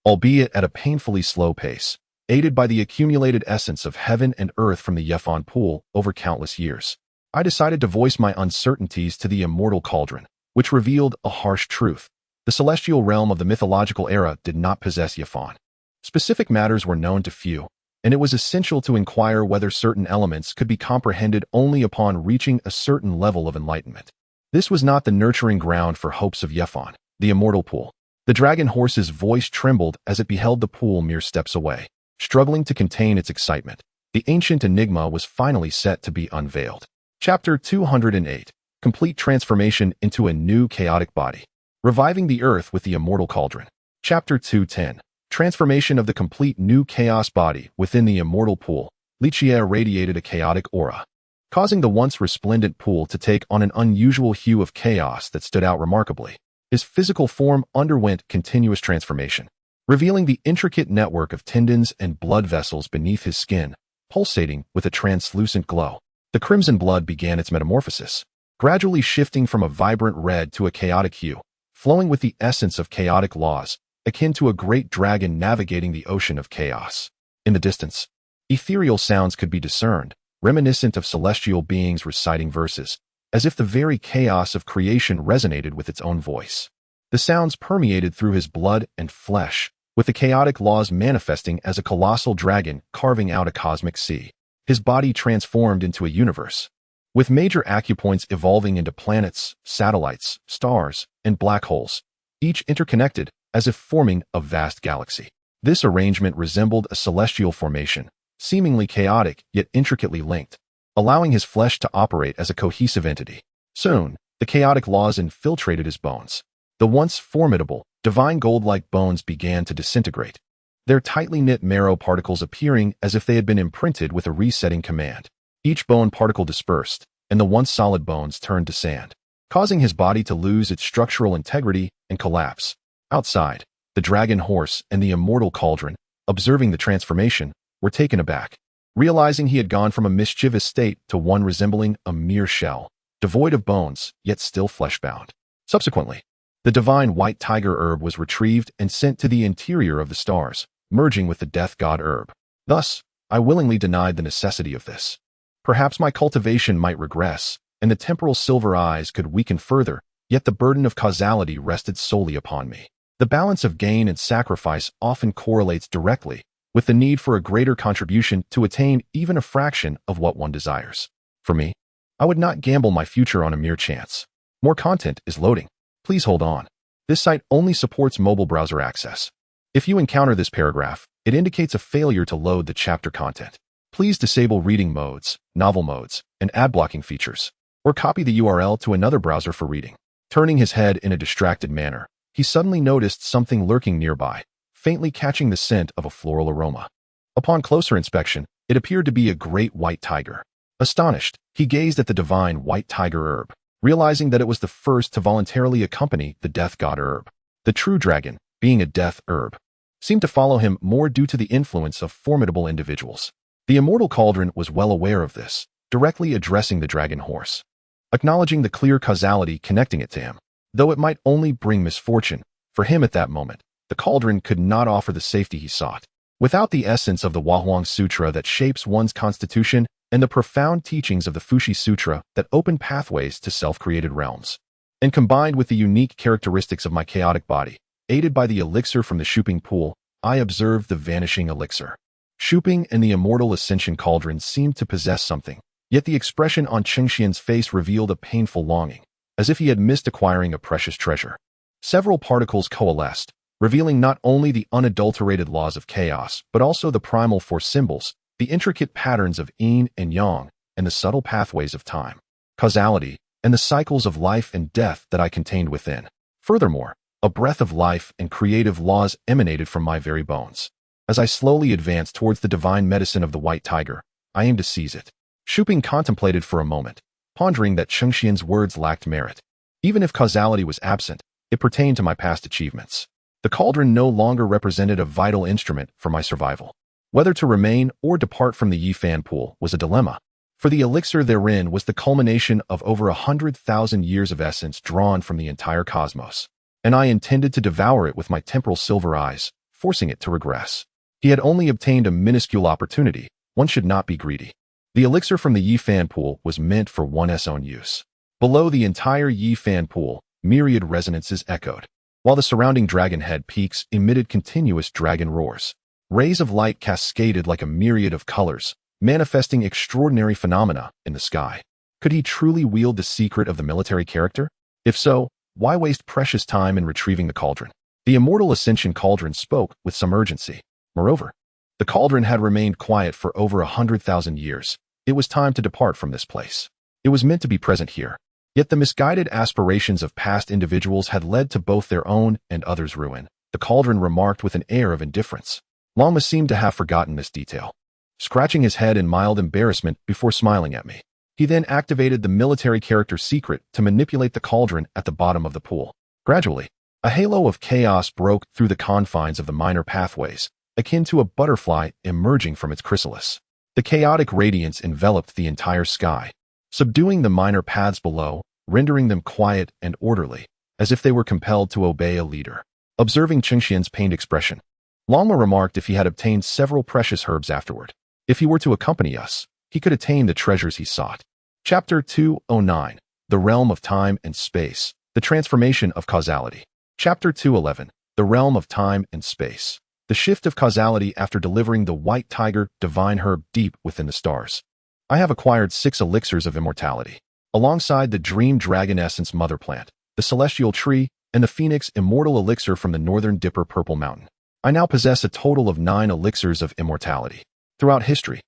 albeit at a painfully slow pace, aided by the accumulated essence of heaven and earth from the Yefan pool over countless years. I decided to voice my uncertainties to the immortal cauldron, which revealed a harsh truth. The celestial realm of the mythological era did not possess Yefan. Specific matters were known to few, and it was essential to inquire whether certain elements could be comprehended only upon reaching a certain level of enlightenment. This was not the nurturing ground for hopes of Yefan, the immortal pool. The dragon horse's voice trembled as it beheld the pool mere steps away. Struggling to contain its excitement, The ancient enigma was finally set to be unveiled. Chapter 208. Complete transformation into a new chaotic body. Reviving the earth with the immortal cauldron. Chapter 210. Transformation of the complete new chaos body within the immortal pool. Li Qiyeh radiated a chaotic aura, causing the once resplendent pool to take on an unusual hue of chaos that stood out remarkably. His physical form underwent continuous transformation, revealing the intricate network of tendons and blood vessels beneath his skin, pulsating with a translucent glow. The crimson blood began its metamorphosis, gradually shifting from a vibrant red to a chaotic hue, flowing with the essence of chaotic laws, akin to a great dragon navigating the ocean of chaos. In the distance, ethereal sounds could be discerned, reminiscent of celestial beings reciting verses, as if the very chaos of creation resonated with its own voice. The sounds permeated through his blood and flesh, with the chaotic laws manifesting as a colossal dragon carving out a cosmic sea. His body transformed into a universe, with major acupoints evolving into planets, satellites, stars, and black holes, each interconnected as if forming a vast galaxy. This arrangement resembled a celestial formation, seemingly chaotic yet intricately linked, allowing his flesh to operate as a cohesive entity. Soon, the chaotic laws infiltrated his bones. The once formidable, divine gold-like bones began to disintegrate, their tightly knit marrow particles appearing as if they had been imprinted with a resetting command. Each bone particle dispersed, and the once solid bones turned to sand, causing his body to lose its structural integrity and collapse. Outside, the dragon horse and the immortal cauldron, observing the transformation, were taken aback, realizing he had gone from a mischievous state to one resembling a mere shell, devoid of bones, yet still flesh-bound. Subsequently, the divine white tiger herb was retrieved and sent to the interior of the stars, merging with the death god herb. Thus, I willingly denied the necessity of this. Perhaps my cultivation might regress, and the temporal silver eyes could weaken further, yet the burden of causality rested solely upon me. The balance of gain and sacrifice often correlates directly with the need for a greater contribution to attain even a fraction of what one desires. For me, I would not gamble my future on a mere chance. More content is loading. Please hold on. This site only supports mobile browser access. If you encounter this paragraph, it indicates a failure to load the chapter content. Please disable reading modes, novel modes, and ad blocking features, or copy the URL to another browser for reading. Turning his head in a distracted manner, he suddenly noticed something lurking nearby, faintly catching the scent of a floral aroma. Upon closer inspection, it appeared to be a great white tiger. Astonished, he gazed at the divine white tiger herb, realizing that it was the first to voluntarily accompany the death god herb. The true dragon, being a death herb, seemed to follow him more due to the influence of formidable individuals. The immortal cauldron was well aware of this, directly addressing the dragon horse, acknowledging the clear causality connecting it to him. Though it might only bring misfortune, for him at that moment, the cauldron could not offer the safety he sought. Without the essence of the Huahuang Sutra that shapes one's constitution and the profound teachings of the Fuxi Sutra that open pathways to self-created realms, and combined with the unique characteristics of my chaotic body, aided by the elixir from the Shuping pool, I observed the vanishing elixir. Shuping and the immortal ascension cauldron seemed to possess something, yet the expression on Chengxian's face revealed a painful longing, as if he had missed acquiring a precious treasure. Several particles coalesced, revealing not only the unadulterated laws of chaos, but also the primal force symbols, the intricate patterns of yin and yang, and the subtle pathways of time, causality, and the cycles of life and death that I contained within. Furthermore, a breath of life and creative laws emanated from my very bones. As I slowly advanced towards the divine medicine of the white tiger, I aimed to seize it. Shuping contemplated for a moment, pondering that Chengxian's words lacked merit. Even if causality was absent, it pertained to my past achievements. The cauldron no longer represented a vital instrument for my survival. Whether to remain or depart from the Yifan pool was a dilemma, for the elixir therein was the culmination of over 100,000 years of essence drawn from the entire cosmos, and I intended to devour it with my temporal silver eyes, forcing it to regress. He had only obtained a minuscule opportunity. One should not be greedy. The elixir from the Yifan pool was meant for one's own use. Below the entire Yifan pool, myriad resonances echoed, while the surrounding dragon head peaks emitted continuous dragon roars. Rays of light cascaded like a myriad of colors, manifesting extraordinary phenomena in the sky. Could he truly wield the secret of the military character? If so, why waste precious time in retrieving the cauldron? The immortal ascension cauldron spoke with some urgency. Moreover, The cauldron had remained quiet for over 100,000 years. It was time to depart from this place. It was meant to be present here. Yet the misguided aspirations of past individuals had led to both their own and others' ruin. The cauldron remarked with an air of indifference. Lama seemed to have forgotten this detail, scratching his head in mild embarrassment before smiling at me. He then activated the military character secret to manipulate the cauldron at the bottom of the pool. Gradually, a halo of chaos broke through the confines of the minor pathways, akin to a butterfly emerging from its chrysalis. The chaotic radiance enveloped the entire sky, subduing the minor paths below, rendering them quiet and orderly, as if they were compelled to obey a leader. Observing Qingxian's pained expression, Lama remarked if he had obtained several precious herbs afterward. If he were to accompany us, he could attain the treasures he sought. Chapter 209. The Realm of Time and Space. The Transformation of Causality. Chapter 211. The Realm of Time and Space. The Shift of Causality after delivering the White Tiger divine herb deep within the stars. I have acquired 6 elixirs of immortality, alongside the Dream Dragon Essence Mother Plant, the Celestial Tree, and the Phoenix Immortal Elixir from the Northern Dipper Purple Mountain. I now possess a total of 9 elixirs of immortality. Throughout history,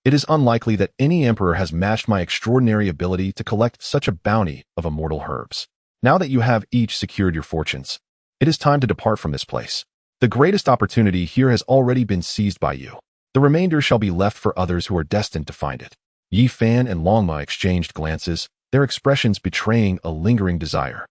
it is unlikely that any emperor has matched my extraordinary ability to collect such a bounty of immortal herbs. Now that you have each secured your fortunes, it is time to depart from this place. The greatest opportunity here has already been seized by you. The remainder shall be left for others who are destined to find it. Yi Fan and Longma exchanged glances, their expressions betraying a lingering desire.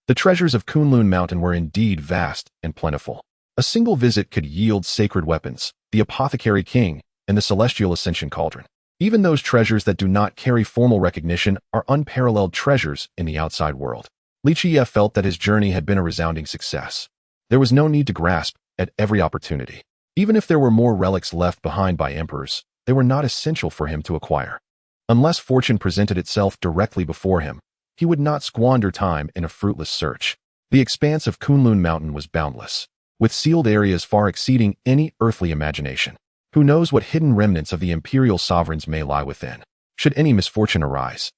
The treasures of Kunlun Mountain were indeed vast and plentiful. A single visit could yield sacred weapons, the Apothecary King, and the Celestial Ascension Cauldron. Even those treasures that do not carry formal recognition are unparalleled treasures in the outside world. Li Qiyeh felt that his journey had been a resounding success. There was no need to grasp at every opportunity. Even if there were more relics left behind by emperors, they were not essential for him to acquire. Unless fortune presented itself directly before him, he would not squander time in a fruitless search. The expanse of Kunlun Mountain was boundless, with sealed areas far exceeding any earthly imagination. Who knows what hidden remnants of the imperial sovereigns may lie within? Should any misfortune arise,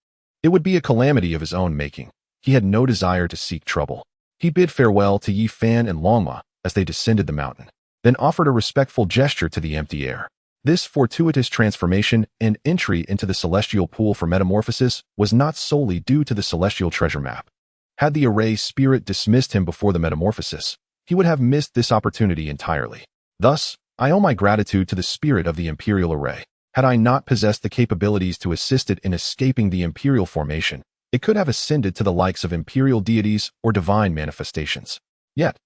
it would be a calamity of his own making. He had no desire to seek trouble. He bid farewell to Yi Fan and Longma as they descended the mountain, then offered a respectful gesture to the empty air. This fortuitous transformation and entry into the celestial pool for metamorphosis was not solely due to the celestial treasure map. Had the array spirit dismissed him before the metamorphosis, he would have missed this opportunity entirely. Thus, I owe my gratitude to the spirit of the Imperial Array. Had I not possessed the capabilities to assist it in escaping the Imperial formation, it could have ascended to the likes of Imperial deities or divine manifestations. Yet,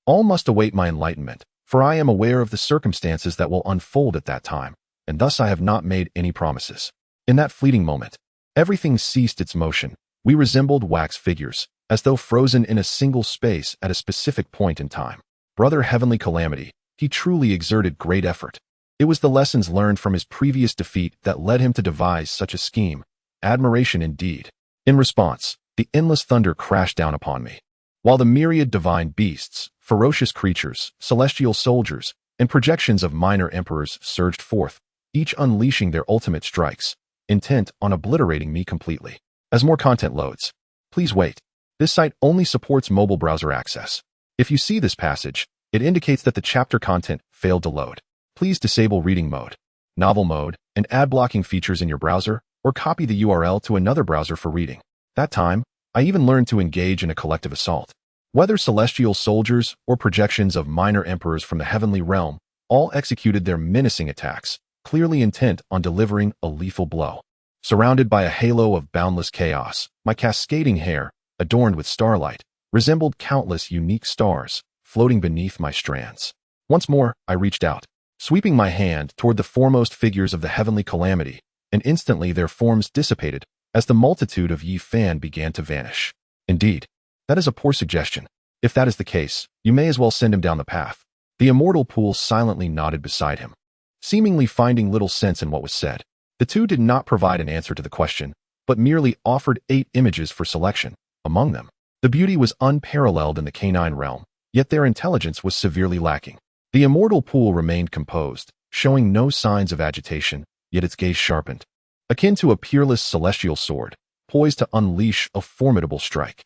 all must await my enlightenment, for I am aware of the circumstances that will unfold at that time, and thus I have not made any promises. In that fleeting moment, everything ceased its motion. We resembled wax figures, as though frozen in a single space at a specific point in time. Brother Heavenly Calamity, he truly exerted great effort. It was the lessons learned from his previous defeat that led him to devise such a scheme. Admiration indeed. In response, the endless thunder crashed down upon me, while the myriad divine beasts, ferocious creatures, celestial soldiers, and projections of minor emperors surged forth, each unleashing their ultimate strikes, intent on obliterating me completely. As more content loads, please wait. This site only supports mobile browser access. If you see this passage, it indicates that the chapter content failed to load. Please disable reading mode, novel mode, and ad blocking features in your browser, or copy the URL to another browser for reading. That time, I even learned to engage in a collective assault. Whether celestial soldiers or projections of minor emperors from the heavenly realm, all executed their menacing attacks, clearly intent on delivering a lethal blow. Surrounded by a halo of boundless chaos, my cascading hair, adorned with starlight, resembled countless unique stars, floating beneath my strands. Once more, I reached out, sweeping my hand toward the foremost figures of the heavenly calamity, and instantly their forms dissipated as the multitude of Yi Fan began to vanish. Indeed, that is a poor suggestion. If that is the case, you may as well send him down the path. The immortal pool silently nodded beside him, seemingly finding little sense in what was said. The two did not provide an answer to the question, but merely offered 8 images for selection. Among them, the beauty was unparalleled in the canine realm, yet their intelligence was severely lacking. The immortal pool remained composed, showing no signs of agitation, yet its gaze sharpened, akin to a peerless celestial sword, poised to unleash a formidable strike.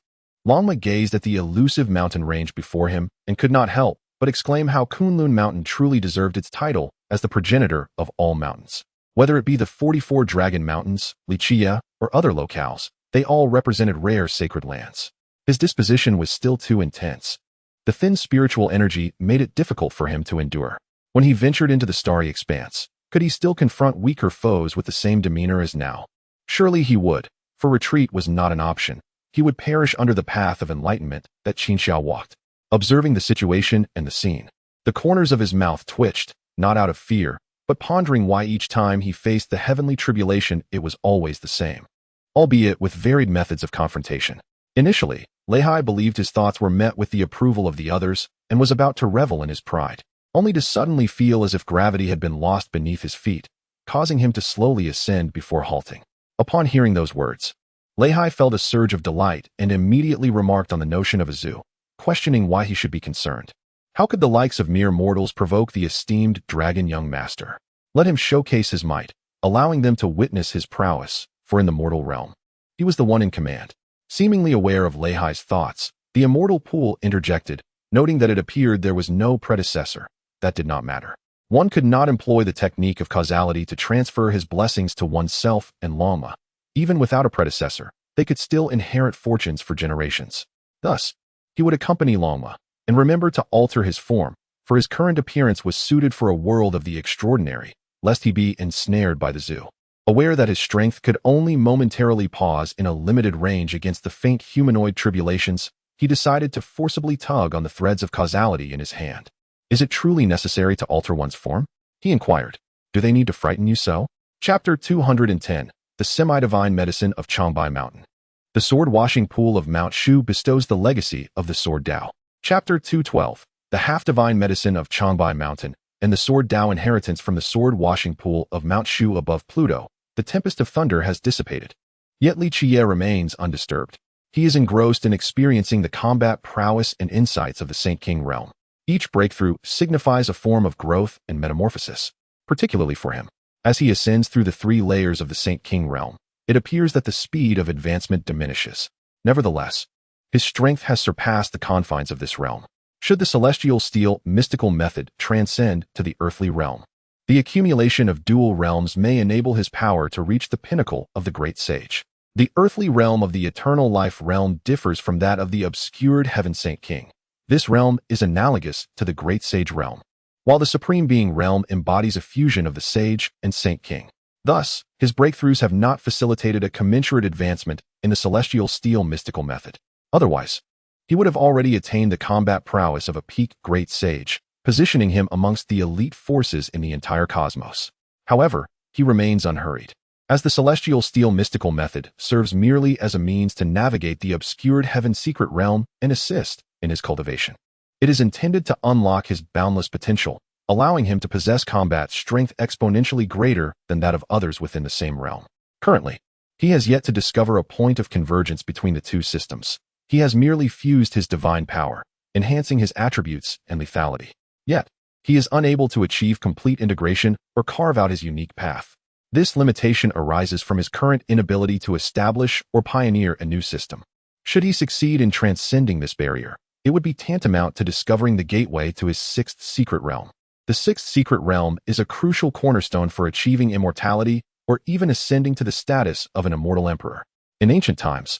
Longma gazed at the elusive mountain range before him and could not help but exclaim how Kunlun Mountain truly deserved its title as the progenitor of all mountains. Whether it be the 44 Dragon Mountains, Li Qiyeh, or other locales, they all represented rare sacred lands. His disposition was still too intense. The thin spiritual energy made it difficult for him to endure. When he ventured into the starry expanse, could he still confront weaker foes with the same demeanor as now? Surely he would, for retreat was not an option. He would perish under the path of enlightenment that Qinxiao walked. Observing the situation and the scene, the corners of his mouth twitched, not out of fear, but pondering why each time he faced the heavenly tribulation it was always the same, albeit with varied methods of confrontation. Initially, Li Qiyeh believed his thoughts were met with the approval of the others and was about to revel in his pride, only to suddenly feel as if gravity had been lost beneath his feet, causing him to slowly ascend before halting. Upon hearing those words, Li Qiyeh felt a surge of delight and immediately remarked on the notion of a zoo, questioning why he should be concerned. How could the likes of mere mortals provoke the esteemed dragon young master? Let him showcase his might, allowing them to witness his prowess, for in the mortal realm, he was the one in command. Seemingly aware of Li Qiyeh's thoughts, the immortal pool interjected, noting that it appeared there was no predecessor. That did not matter. One could not employ the technique of causality to transfer his blessings to oneself and Longma. Even without a predecessor, they could still inherit fortunes for generations. Thus, he would accompany Longma, and remember to alter his form, for his current appearance was suited for a world of the extraordinary, lest he be ensnared by the zoo. Aware that his strength could only momentarily pause in a limited range against the faint humanoid tribulations, he decided to forcibly tug on the threads of causality in his hand. Is it truly necessary to alter one's form? He inquired. Do they need to frighten you so? Chapter 210, The Semi-Divine Medicine of Changbai Mountain. The sword-washing pool of Mount Shu bestows the legacy of the Sword Dao. Chapter 212, The Half-Divine Medicine of Changbai Mountain, and the Sword Dao inheritance from the sword-washing pool of Mount Shu above Pluto. The tempest of thunder has dissipated. Yet Li Qiyeh remains undisturbed. He is engrossed in experiencing the combat prowess and insights of the Saint King realm. Each breakthrough signifies a form of growth and metamorphosis, particularly for him. As he ascends through the 3 layers of the Saint King realm, it appears that the speed of advancement diminishes. Nevertheless, his strength has surpassed the confines of this realm. Should the celestial steel mystical method transcend to the earthly realm, the accumulation of dual realms may enable his power to reach the pinnacle of the great sage. The earthly realm of the eternal life realm differs from that of the obscured heaven Saint King. This realm is analogous to the great sage realm, while the supreme being realm embodies a fusion of the sage and Saint King. Thus, his breakthroughs have not facilitated a commensurate advancement in the celestial steel mystical method. Otherwise, he would have already attained the combat prowess of a peak great sage, positioning him amongst the elite forces in the entire cosmos. However, he remains unhurried, as the celestial steel mystical method serves merely as a means to navigate the obscured heaven secret realm and assist in his cultivation. It is intended to unlock his boundless potential, allowing him to possess combat strength exponentially greater than that of others within the same realm. Currently, he has yet to discover a point of convergence between the two systems. He has merely fused his divine power, enhancing his attributes and lethality. Yet, he is unable to achieve complete integration or carve out his unique path. This limitation arises from his current inability to establish or pioneer a new system. Should he succeed in transcending this barrier, it would be tantamount to discovering the gateway to his 6th secret realm. The 6th secret realm is a crucial cornerstone for achieving immortality or even ascending to the status of an immortal emperor. In ancient times,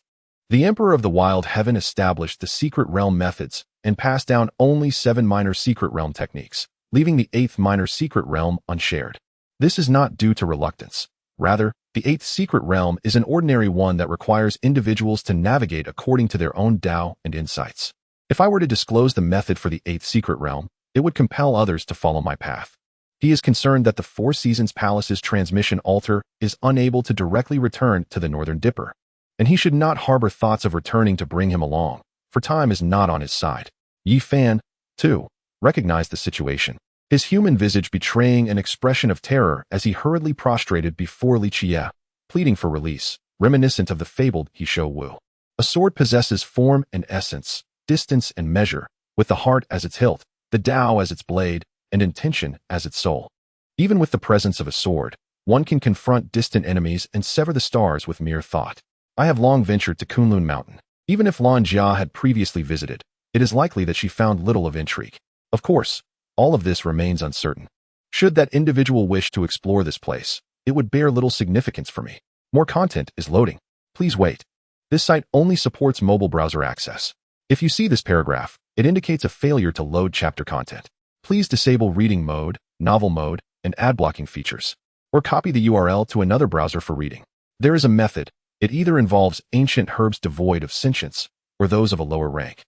the Emperor of the Wild Heaven established the secret realm methods and passed down only 7 minor secret realm techniques, leaving the 8th minor secret realm unshared. This is not due to reluctance. Rather, the 8th secret realm is an ordinary one that requires individuals to navigate according to their own Tao and insights. If I were to disclose the method for the 8th secret realm, it would compel others to follow my path. He is concerned that the Four Seasons Palace's transmission altar is unable to directly return to the Northern Dipper, and he should not harbor thoughts of returning to bring him along, for time is not on his side. Yi Fan, too, recognized the situation, his human visage betraying an expression of terror as he hurriedly prostrated before Li Qiyeh, pleading for release, reminiscent of the fabled He Shou Wu. A sword possesses form and essence, distance and measure, with the heart as its hilt, the Tao as its blade, and intention as its soul. Even with the presence of a sword, one can confront distant enemies and sever the stars with mere thought. I have long ventured to Kunlun Mountain. Even if Lan Jia had previously visited, it is likely that she found little of intrigue. Of course, all of this remains uncertain. Should that individual wish to explore this place, it would bear little significance for me. More content is loading. Please wait. This site only supports mobile browser access. If you see this paragraph, it indicates a failure to load chapter content. Please disable reading mode, novel mode, and ad blocking features, or copy the URL to another browser for reading. There is a method. It either involves ancient herbs devoid of sentience, or those of a lower rank,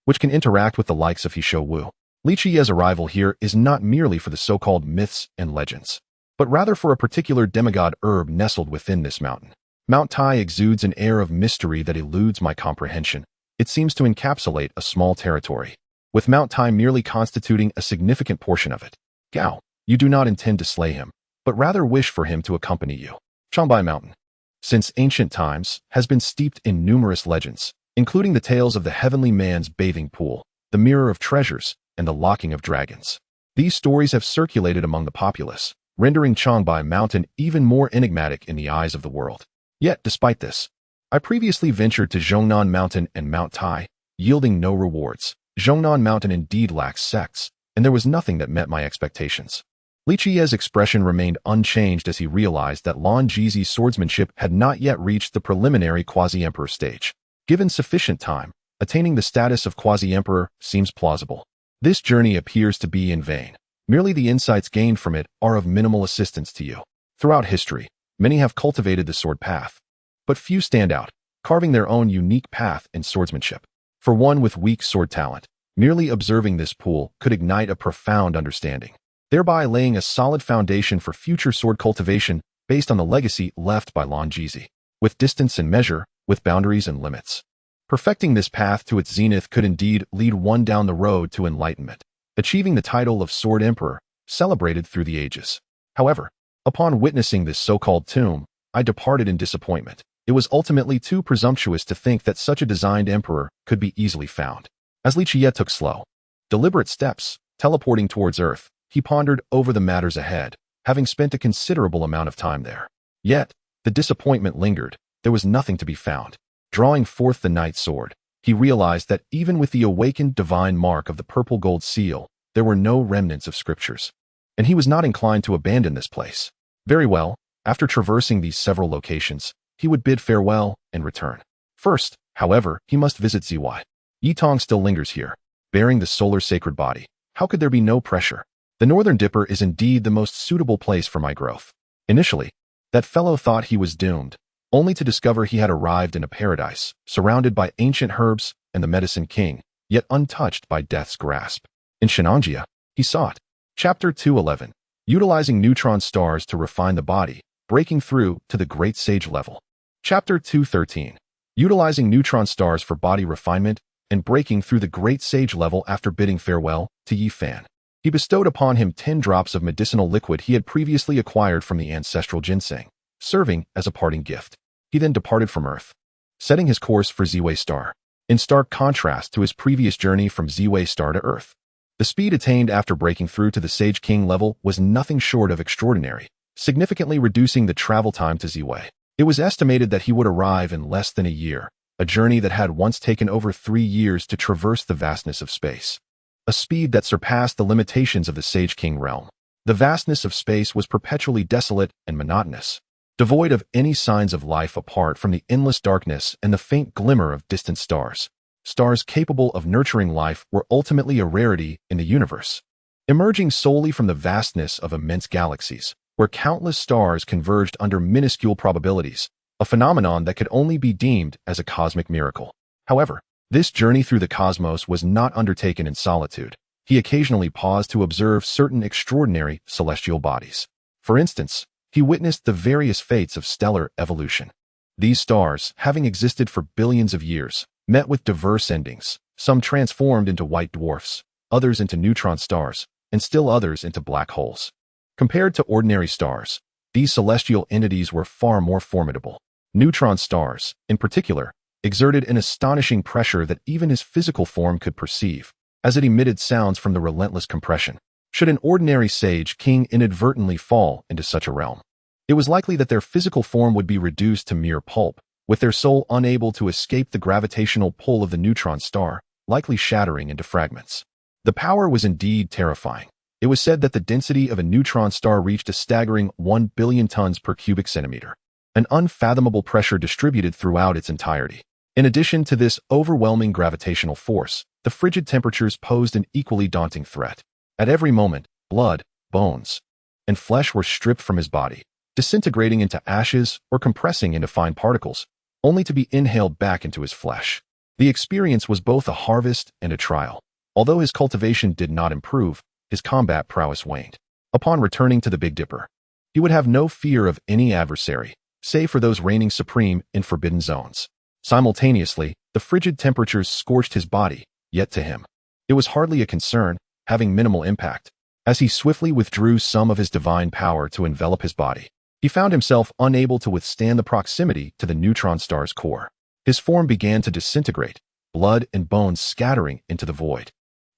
which can interact with the likes of He Shou Wu. Li Qiyeh's arrival here is not merely for the so-called myths and legends, but rather for a particular demigod herb nestled within this mountain. Mount Tai exudes an air of mystery that eludes my comprehension. It seems to encapsulate a small territory, with Mount Tai merely constituting a significant portion of it. Gao, you do not intend to slay him, but rather wish for him to accompany you. Changbai Mountain, since ancient times, has been steeped in numerous legends, including the tales of the heavenly man's bathing pool, the mirror of treasures, and the locking of dragons. These stories have circulated among the populace, rendering Changbai Mountain even more enigmatic in the eyes of the world. Yet, despite this, I previously ventured to Zhongnan Mountain and Mount Tai, yielding no rewards. Zhongnan Mountain indeed lacks sects, and there was nothing that met my expectations. Li Qiyeh's expression remained unchanged as he realized that Lan Jizi's swordsmanship had not yet reached the preliminary quasi-emperor stage. Given sufficient time, attaining the status of quasi-emperor seems plausible. This journey appears to be in vain. Merely the insights gained from it are of minimal assistance to you. Throughout history, many have cultivated the sword path, but few stand out, carving their own unique path in swordsmanship. For one with weak sword talent, merely observing this pool could ignite a profound understanding, thereby laying a solid foundation for future sword cultivation based on the legacy left by Lan Jizi, with distance and measure, with boundaries and limits. Perfecting this path to its zenith could indeed lead one down the road to enlightenment, achieving the title of Sword Emperor, celebrated through the ages. However, upon witnessing this so-called tomb, I departed in disappointment. It was ultimately too presumptuous to think that such a designed emperor could be easily found. As Li Qiyeh took slow, deliberate steps, teleporting towards Earth, he pondered over the matters ahead, having spent a considerable amount of time there. Yet, the disappointment lingered. There was nothing to be found. Drawing forth the knight's sword, he realized that even with the awakened divine mark of the purple gold seal, there were no remnants of scriptures. And he was not inclined to abandon this place. Very well, after traversing these several locations, he would bid farewell and return. First, however, he must visit Ziwei. Yitong still lingers here, bearing the solar sacred body. How could there be no pressure? The Northern Dipper is indeed the most suitable place for my growth. Initially, that fellow thought he was doomed, only to discover he had arrived in a paradise, surrounded by ancient herbs and the medicine king, yet untouched by death's grasp. In Shenanjia, he sought. Chapter 211. Utilizing neutron stars to refine the body, breaking through to the great sage level. Chapter 213. Utilizing neutron stars for body refinement and breaking through the great sage level after bidding farewell to Yi Fan. He bestowed upon him 10 drops of medicinal liquid he had previously acquired from the ancestral ginseng, serving as a parting gift. He then departed from Earth, setting his course for Ziwei Star, in stark contrast to his previous journey from Ziwei Star to Earth. The speed attained after breaking through to the Sage King level was nothing short of extraordinary, significantly reducing the travel time to Ziwei. It was estimated that he would arrive in less than a year, a journey that had once taken over 3 years to traverse the vastness of space. A speed that surpassed the limitations of the Sage King realm. The vastness of space was perpetually desolate and monotonous, devoid of any signs of life apart from the endless darkness and the faint glimmer of distant stars. Stars capable of nurturing life were ultimately a rarity in the universe, emerging solely from the vastness of immense galaxies, where countless stars converged under minuscule probabilities, a phenomenon that could only be deemed as a cosmic miracle. However, this journey through the cosmos was not undertaken in solitude. He occasionally paused to observe certain extraordinary celestial bodies. For instance, he witnessed the various fates of stellar evolution. These stars, having existed for billions of years, met with diverse endings, some transformed into white dwarfs, others into neutron stars, and still others into black holes. Compared to ordinary stars, these celestial entities were far more formidable. Neutron stars, in particular, exerted an astonishing pressure that even his physical form could perceive, as it emitted sounds from the relentless compression. Should an ordinary sage king inadvertently fall into such a realm, it was likely that their physical form would be reduced to mere pulp, with their soul unable to escape the gravitational pull of the neutron star, likely shattering into fragments. The power was indeed terrifying. It was said that the density of a neutron star reached a staggering 1 billion tons per cubic centimeter, an unfathomable pressure distributed throughout its entirety. In addition to this overwhelming gravitational force, the frigid temperatures posed an equally daunting threat. At every moment, blood, bones, and flesh were stripped from his body, disintegrating into ashes or compressing into fine particles, only to be inhaled back into his flesh. The experience was both a harvest and a trial. Although his cultivation did not improve, his combat prowess waned. Upon returning to the Big Dipper, he would have no fear of any adversary, save for those reigning supreme in forbidden zones. Simultaneously, the frigid temperatures scorched his body, yet to him, it was hardly a concern, having minimal impact. As he swiftly withdrew some of his divine power to envelop his body, he found himself unable to withstand the proximity to the neutron star's core. His form began to disintegrate, blood and bones scattering into the void,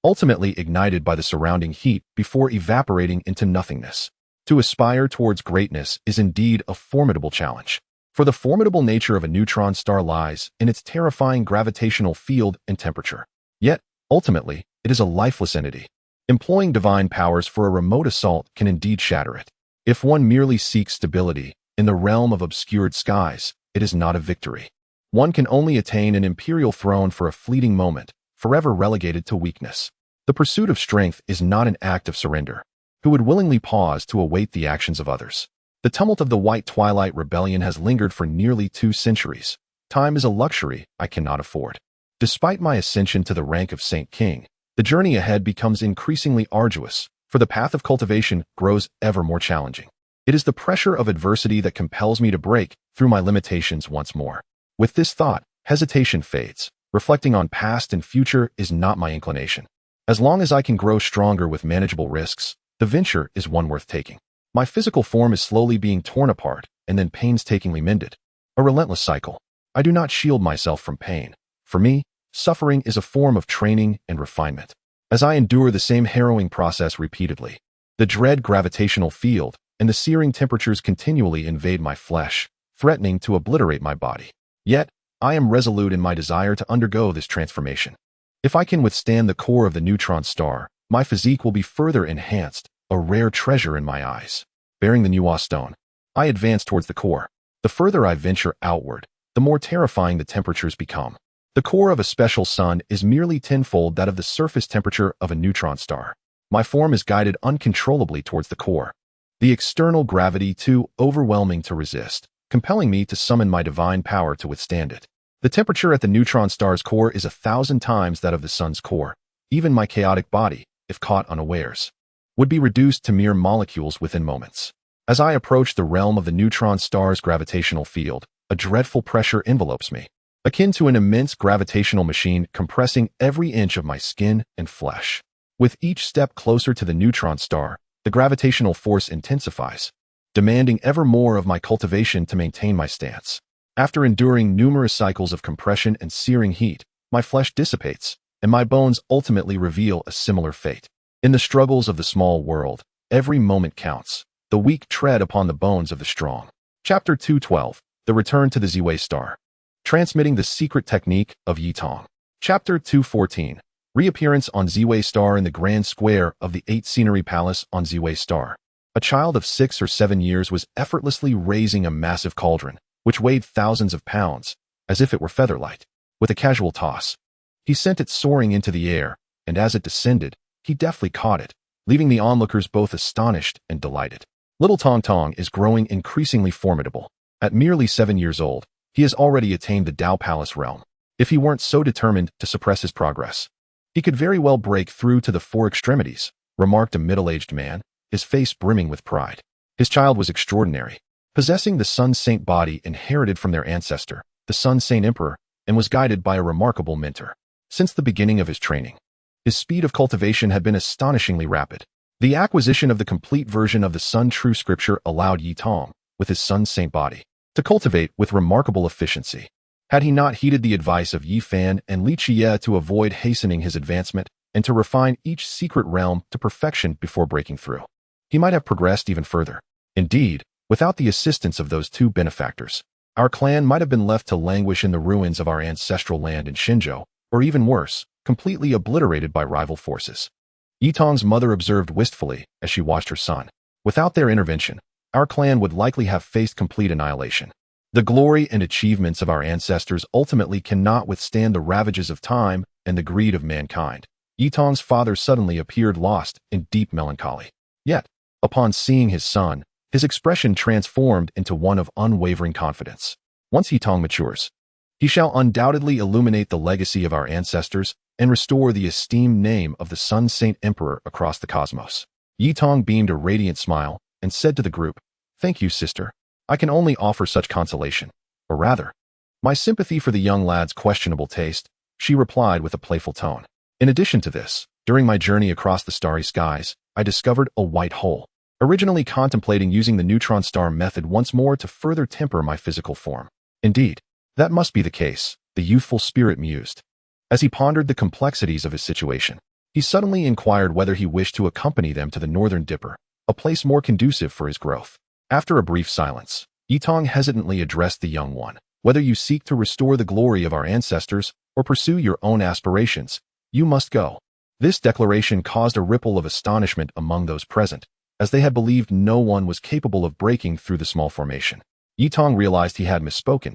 ultimately ignited by the surrounding heat before evaporating into nothingness. To aspire towards greatness is indeed a formidable challenge, for the formidable nature of a neutron star lies in its terrifying gravitational field and temperature. Yet, ultimately, it is a lifeless entity. Employing divine powers for a remote assault can indeed shatter it. If one merely seeks stability in the realm of obscured skies, it is not a victory. One can only attain an imperial throne for a fleeting moment, forever relegated to weakness. The pursuit of strength is not an act of surrender. Who would willingly pause to await the actions of others? The tumult of the White Twilight Rebellion has lingered for nearly 2 centuries. Time is a luxury I cannot afford. Despite my ascension to the rank of Saint King, the journey ahead becomes increasingly arduous, for the path of cultivation grows ever more challenging. It is the pressure of adversity that compels me to break through my limitations once more. With this thought, hesitation fades. Reflecting on past and future is not my inclination. As long as I can grow stronger with manageable risks, the venture is one worth taking. My physical form is slowly being torn apart and then painstakingly mended. A relentless cycle. I do not shield myself from pain. For me, suffering is a form of training and refinement. As I endure the same harrowing process repeatedly, the dread gravitational field and the searing temperatures continually invade my flesh, threatening to obliterate my body. Yet, I am resolute in my desire to undergo this transformation. If I can withstand the core of the neutron star, my physique will be further enhanced, a rare treasure in my eyes. Bearing the Nuwa stone, I advance towards the core. The further I venture outward, the more terrifying the temperatures become. The core of a special sun is merely tenfold that of the surface temperature of a neutron star. My form is guided uncontrollably towards the core. The external gravity too overwhelming to resist, compelling me to summon my divine power to withstand it. The temperature at the neutron star's core is 1,000 times that of the sun's core. Even my chaotic body, if caught unawares, would be reduced to mere molecules within moments. As I approach the realm of the neutron star's gravitational field, a dreadful pressure envelopes me, akin to an immense gravitational machine compressing every inch of my skin and flesh. With each step closer to the neutron star, the gravitational force intensifies, demanding ever more of my cultivation to maintain my stance. After enduring numerous cycles of compression and searing heat, my flesh dissipates, and my bones ultimately reveal a similar fate. In the struggles of the small world, every moment counts. The weak tread upon the bones of the strong. Chapter 212, The Return to the Ziwei Star. Transmitting the Secret Technique of Yitong. Chapter 214, Reappearance on Ziwei Star in the Grand Square of the 8 Scenery Palace on Ziwei Star. A child of 6 or 7 years was effortlessly raising a massive cauldron, which weighed thousands of pounds, as if it were featherlight. With a casual toss, he sent it soaring into the air, and as it descended, he deftly caught it, leaving the onlookers both astonished and delighted. Little Tong Tong is growing increasingly formidable. At merely 7 years old, he has already attained the Dao Palace realm. If he weren't so determined to suppress his progress, he could very well break through to the 4 extremities, remarked a middle-aged man, his face brimming with pride. His child was extraordinary, possessing the Sun Saint body inherited from their ancestor, the Sun Saint Emperor, and was guided by a remarkable mentor. Since the beginning of his training, his speed of cultivation had been astonishingly rapid. The acquisition of the complete version of the Sun True Scripture allowed Yi Tong, with his Sun Saint body, to cultivate with remarkable efficiency. Had he not heeded the advice of Yi Fan and Li Qiyeh to avoid hastening his advancement and to refine each secret realm to perfection before breaking through, he might have progressed even further. Indeed, without the assistance of those 2 benefactors, our clan might have been left to languish in the ruins of our ancestral land in Shenzhou, or even worse, completely obliterated by rival forces. Yitong's mother observed wistfully as she watched her son. Without their intervention, our clan would likely have faced complete annihilation. The glory and achievements of our ancestors ultimately cannot withstand the ravages of time and the greed of mankind. Yitong's father suddenly appeared lost in deep melancholy. Yet, upon seeing his son, his expression transformed into one of unwavering confidence. Once Yitong matures, he shall undoubtedly illuminate the legacy of our ancestors and restore the esteemed name of the Sun Saint Emperor across the cosmos. Yitong beamed a radiant smile and said to the group, "Thank you, sister. I can only offer such consolation, or rather, my sympathy for the young lad's questionable taste," she replied with a playful tone. In addition to this, during my journey across the starry skies, I discovered a white hole, originally contemplating using the neutron star method once more to further temper my physical form. Indeed, that must be the case, the youthful spirit mused. As he pondered the complexities of his situation, he suddenly inquired whether he wished to accompany them to the Northern Dipper, a place more conducive for his growth. After a brief silence, Yitong hesitantly addressed the young one. "Whether you seek to restore the glory of our ancestors or pursue your own aspirations, you must go." This declaration caused a ripple of astonishment among those present, as they had believed no one was capable of breaking through the small formation. Yitong realized he had misspoken.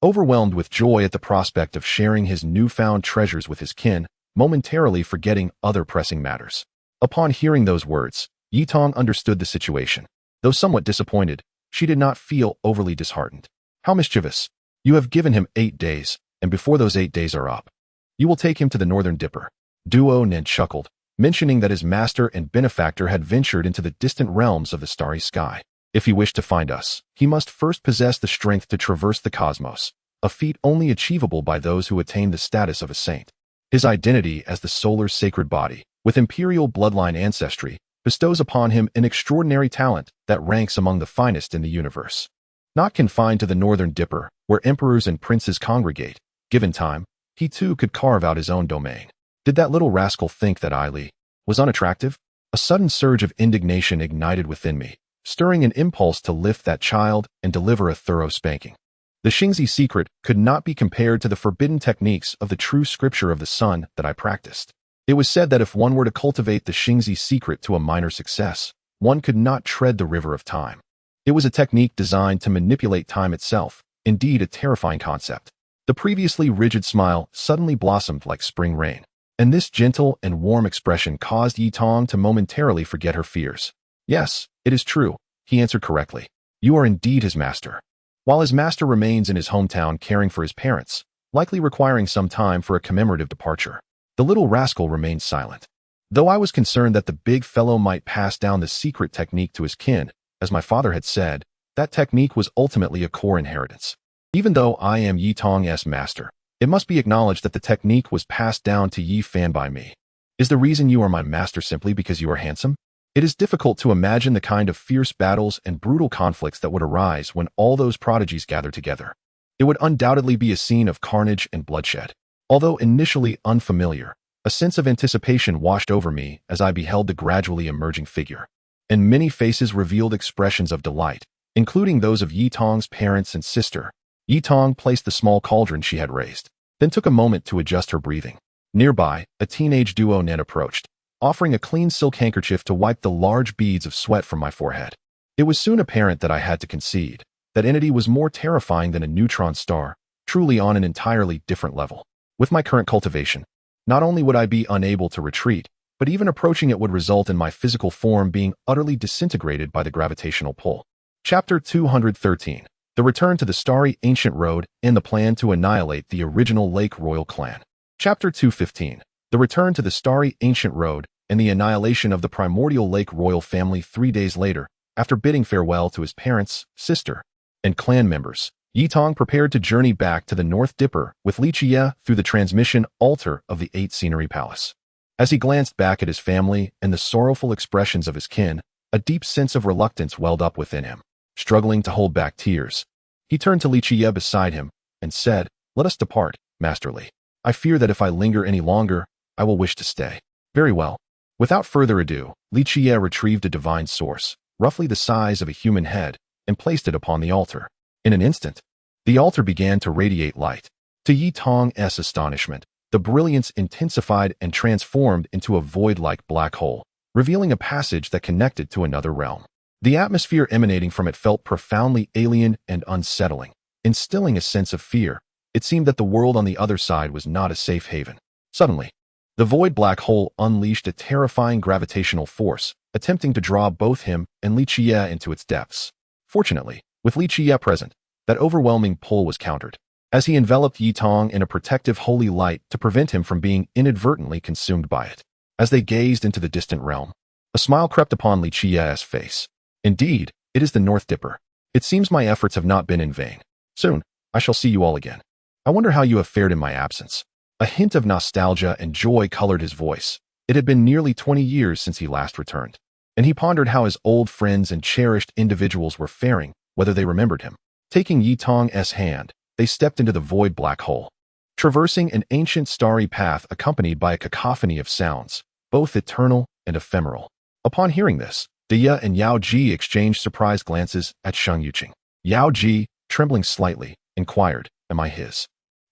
Overwhelmed with joy at the prospect of sharing his newfound treasures with his kin, momentarily forgetting other pressing matters. Upon hearing those words, Yitong understood the situation. Though somewhat disappointed, she did not feel overly disheartened. "How mischievous. You have given him 8 days, and before those 8 days are up, you will take him to the Northern Dipper." Duo Nen chuckled, mentioning that his master and benefactor had ventured into the distant realms of the starry sky. "If he wished to find us, he must first possess the strength to traverse the cosmos, a feat only achievable by those who attain the status of a saint. His identity as the solar sacred body, with imperial bloodline ancestry, bestows upon him an extraordinary talent that ranks among the finest in the universe. Not confined to the Northern Dipper, where emperors and princes congregate, given time, he too could carve out his own domain." Did that little rascal think that Li was unattractive? A sudden surge of indignation ignited within me, stirring an impulse to lift that child and deliver a thorough spanking. The Xingzi secret could not be compared to the forbidden techniques of the true scripture of the sun that I practiced. It was said that if one were to cultivate the Xingzi secret to a minor success, one could not tread the river of time. It was a technique designed to manipulate time itself, indeed a terrifying concept. The previously rigid smile suddenly blossomed like spring rain, and this gentle and warm expression caused Yitong to momentarily forget her fears. "Yes, it is true," he answered correctly. "You are indeed his master." While his master remains in his hometown caring for his parents, likely requiring some time for a commemorative departure, the little rascal remained silent. Though I was concerned that the big fellow might pass down the secret technique to his kin, as my father had said, that technique was ultimately a core inheritance. Even though I am Yitong's master, it must be acknowledged that the technique was passed down to Yi Fan by me. Is the reason you are my master simply because you are handsome? It is difficult to imagine the kind of fierce battles and brutal conflicts that would arise when all those prodigies gathered together. It would undoubtedly be a scene of carnage and bloodshed. Although initially unfamiliar, a sense of anticipation washed over me as I beheld the gradually emerging figure. And many faces revealed expressions of delight, including those of Yitong's parents and sister. Yitong placed the small cauldron she had raised, then took a moment to adjust her breathing. Nearby, a teenage duo Nen approached, offering a clean silk handkerchief to wipe the large beads of sweat from my forehead. It was soon apparent that I had to concede. That entity was more terrifying than a neutron star, truly on an entirely different level. With my current cultivation, not only would I be unable to retreat, but even approaching it would result in my physical form being utterly disintegrated by the gravitational pull. Chapter 213. The Return to the Starry Ancient Road and the Plan to Annihilate the Original Lake Royal Clan. Chapter 215. The Return to the Starry Ancient Road and the Annihilation of the Primordial Lake Royal Family 3 days later, after bidding farewell to his parents, sister, and clan members. Yitong prepared to journey back to the North Dipper with Li Qiyeh through the transmission altar of the 8 Scenery Palace. As he glanced back at his family and the sorrowful expressions of his kin, a deep sense of reluctance welled up within him. Struggling to hold back tears, he turned to Li Qiyeh beside him and said, "Let us depart, Master Li. I fear that if I linger any longer, I will wish to stay." "Very well." Without further ado, Li Qiyeh retrieved a divine source, roughly the size of a human head, and placed it upon the altar. In an instant, the altar began to radiate light. To Yitong's astonishment, The brilliance intensified and transformed into a void-like black hole, revealing a passage that connected to another realm. The atmosphere emanating from it felt profoundly alien and unsettling, instilling a sense of fear. It seemed that the world on the other side was not a safe haven. Suddenly, the void black hole unleashed a terrifying gravitational force, attempting to draw both him and Li Qiyeh into its depths. Fortunately, with Li Qiyeh present, that overwhelming pull was countered, as he enveloped Yi Tong in a protective holy light to prevent him from being inadvertently consumed by it. As they gazed into the distant realm, a smile crept upon Li Qiyeh's face. Indeed, it is the North Dipper. It seems my efforts have not been in vain. Soon, I shall see you all again. I wonder how you have fared in my absence. A hint of nostalgia and joy colored his voice. It had been nearly 20 years since he last returned, and he pondered how his old friends and cherished individuals were faring, whether they remembered him. Taking Yi Tong's hand, they stepped into the void black hole, traversing an ancient starry path accompanied by a cacophony of sounds, both eternal and ephemeral. Upon hearing this, Dia and Yao Ji exchanged surprised glances at Sheng Yuqing. Yao Ji, trembling slightly, inquired, "Am I his?"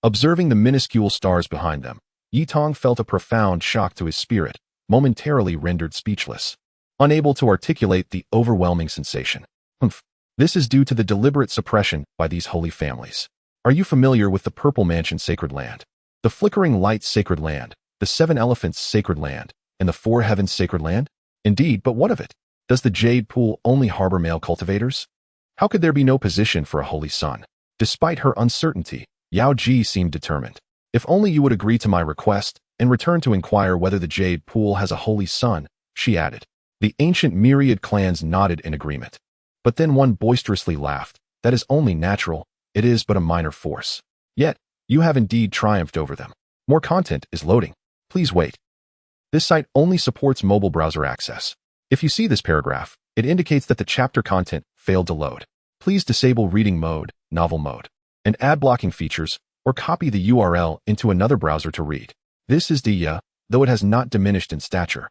Observing the minuscule stars behind them, Yi Tong felt a profound shock to his spirit, momentarily rendered speechless, unable to articulate the overwhelming sensation. This is due to the deliberate suppression by these holy families. Are you familiar with the Purple Mansion Sacred Land, the Flickering Lights Sacred Land, the Seven Elephants Sacred Land, and the Four Heavens Sacred Land? Indeed, but what of it? Does the Jade Pool only harbor male cultivators? How could there be no position for a holy son? Despite her uncertainty, Yao Ji seemed determined. If only you would agree to my request and return to inquire whether the Jade Pool has a holy son, she added. The ancient myriad clans nodded in agreement. But then one boisterously laughed. That is only natural. It is but a minor force. Yet, you have indeed triumphed over them. More content is loading. Please wait. This site only supports mobile browser access. If you see this paragraph, it indicates that the chapter content failed to load. Please disable reading mode, novel mode, and ad blocking features, or copy the URL into another browser to read. This is Dia, though it has not diminished in stature.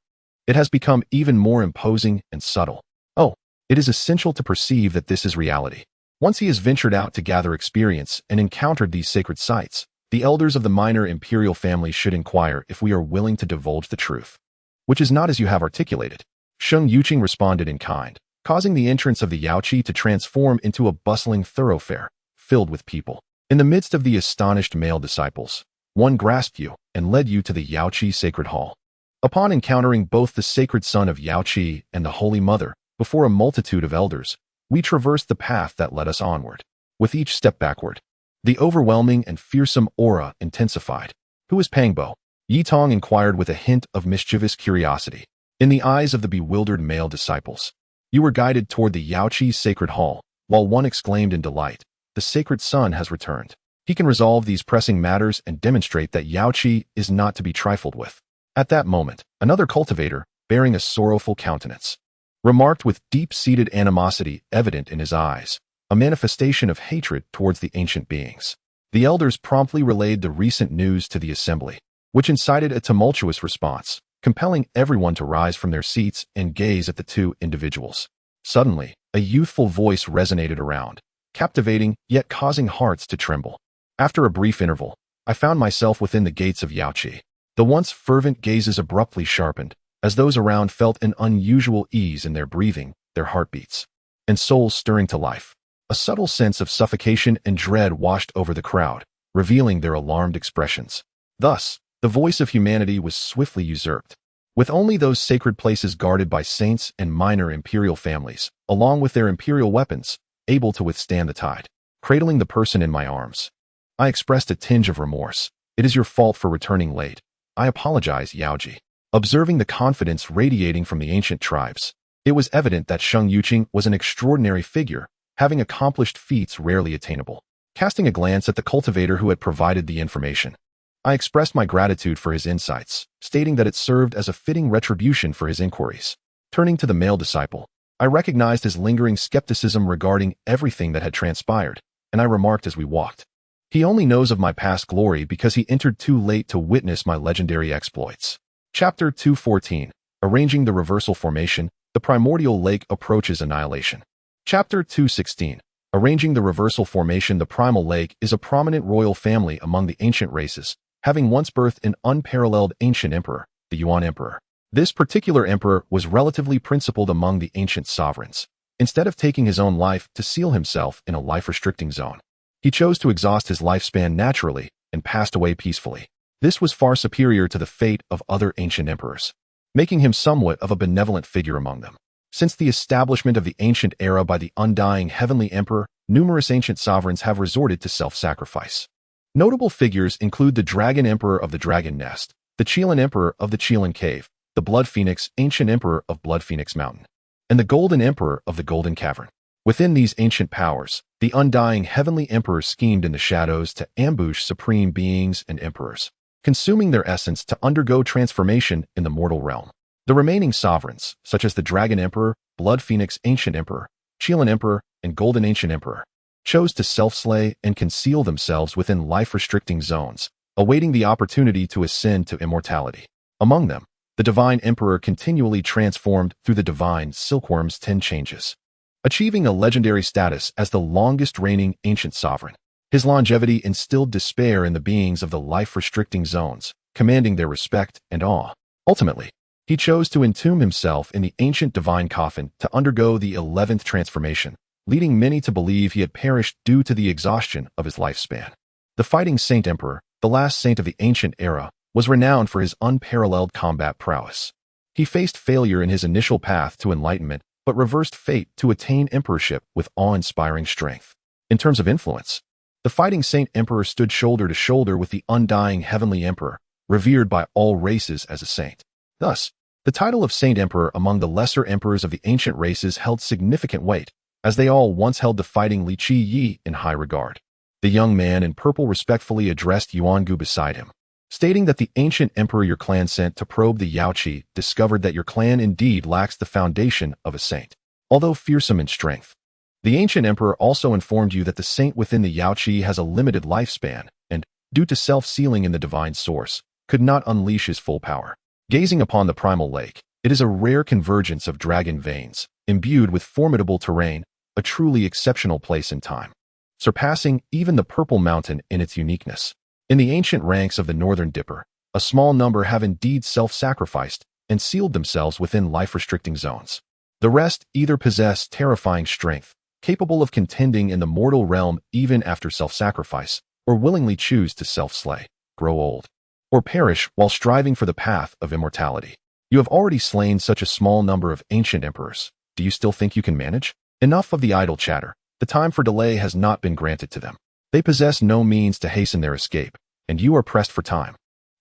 It has become even more imposing and subtle. Oh, it is essential to perceive that this is reality. Once he has ventured out to gather experience and encountered these sacred sites, the elders of the minor imperial family should inquire if we are willing to divulge the truth. Which is not as you have articulated. Sheng Yuqing responded in kind, causing the entrance of the Yaoqi to transform into a bustling thoroughfare, filled with people. In the midst of the astonished male disciples, one grasped you and led you to the Yaoqi Sacred Hall. Upon encountering both the sacred son of Yaoqi and the Holy Mother, before a multitude of elders, we traversed the path that led us onward. With each step backward, the overwhelming and fearsome aura intensified. Who is Pangbo? Yi Tong inquired with a hint of mischievous curiosity. In the eyes of the bewildered male disciples, you were guided toward the Yaoqi Sacred Hall, while one exclaimed in delight, the sacred son has returned. He can resolve these pressing matters and demonstrate that Yaoqi is not to be trifled with. At that moment, another cultivator, bearing a sorrowful countenance, remarked with deep-seated animosity evident in his eyes, a manifestation of hatred towards the ancient beings. The elders promptly relayed the recent news to the assembly, which incited a tumultuous response, compelling everyone to rise from their seats and gaze at the two individuals. Suddenly, a youthful voice resonated around, captivating yet causing hearts to tremble. After a brief interval, I found myself within the gates of Yaoqi. The once fervent gazes abruptly sharpened, as those around felt an unusual ease in their breathing, their heartbeats, and souls stirring to life. A subtle sense of suffocation and dread washed over the crowd, revealing their alarmed expressions. Thus, the voice of humanity was swiftly usurped, with only those sacred places guarded by saints and minor imperial families, along with their imperial weapons, able to withstand the tide. Cradling the person in my arms, I expressed a tinge of remorse. It is your fault for returning late. I apologize, Yaoji. Observing the confidence radiating from the ancient tribes, it was evident that Sheng Yuqing was an extraordinary figure, having accomplished feats rarely attainable. Casting a glance at the cultivator who had provided the information, I expressed my gratitude for his insights, stating that it served as a fitting retribution for his inquiries. Turning to the male disciple, I recognized his lingering skepticism regarding everything that had transpired, and I remarked as we walked, he only knows of my past glory because he entered too late to witness my legendary exploits. Chapter 214, Arranging the Reversal Formation, the Primordial Lake Approaches Annihilation. Chapter 216, Arranging the Reversal Formation. The Primal Lake is a prominent royal family among the ancient races, having once birthed an unparalleled ancient emperor, the Yuan Emperor. This particular emperor was relatively principled among the ancient sovereigns. Instead of taking his own life to seal himself in a life-restricting zone, he chose to exhaust his lifespan naturally and passed away peacefully. This was far superior to the fate of other ancient emperors, making him somewhat of a benevolent figure among them. Since the establishment of the ancient era by the undying heavenly emperor, numerous ancient sovereigns have resorted to self-sacrifice. Notable figures include the Dragon Emperor of the Dragon Nest, the Qiyeh Emperor of the Qiyeh Cave, the Blood Phoenix Ancient Emperor of Blood Phoenix Mountain, and the Golden Emperor of the Golden Cavern. Within these ancient powers, the undying heavenly emperor schemed in the shadows to ambush supreme beings and emperors, consuming their essence to undergo transformation in the mortal realm. The remaining sovereigns, such as the Dragon Emperor, Blood Phoenix Ancient Emperor, Qiyeh Emperor, and Golden Ancient Emperor, chose to self-slay and conceal themselves within life-restricting zones, awaiting the opportunity to ascend to immortality. Among them, the Divine Emperor continually transformed through the Divine Silkworm's 10 changes, achieving a legendary status as the longest-reigning ancient sovereign. His longevity instilled despair in the beings of the life-restricting zones, commanding their respect and awe. Ultimately, he chose to entomb himself in the ancient divine coffin to undergo the 11th transformation, leading many to believe he had perished due to the exhaustion of his lifespan. The Fighting Saint Emperor, the last saint of the ancient era, was renowned for his unparalleled combat prowess. He faced failure in his initial path to enlightenment, but reversed fate to attain emperorship with awe-inspiring strength. In terms of influence, the Fighting Saint Emperor stood shoulder to shoulder with the undying heavenly emperor, revered by all races as a saint. Thus, the title of Saint Emperor among the lesser emperors of the ancient races held significant weight, as they all once held the fighting Li Qiyeh in high regard. The young man in purple respectfully addressed Yuangu beside him, stating that the ancient emperor your clan sent to probe the Yaoqi discovered that your clan indeed lacks the foundation of a saint, although fearsome in strength. The ancient emperor also informed you that the saint within the Yaoqi has a limited lifespan and, due to self-sealing in the divine source, could not unleash his full power. Gazing upon the primal lake, it is a rare convergence of dragon veins, imbued with formidable terrain, a truly exceptional place in time, surpassing even the Purple Mountain in its uniqueness. In the ancient ranks of the Northern Dipper, a small number have indeed self-sacrificed and sealed themselves within life-restricting zones. The rest either possess terrifying strength, capable of contending in the mortal realm even after self-sacrifice, or willingly choose to self-slay, grow old, or perish while striving for the path of immortality. You have already slain such a small number of ancient emperors. Do you still think you can manage? Enough of the idle chatter. The time for delay has not been granted to them. They possess no means to hasten their escape, and you are pressed for time.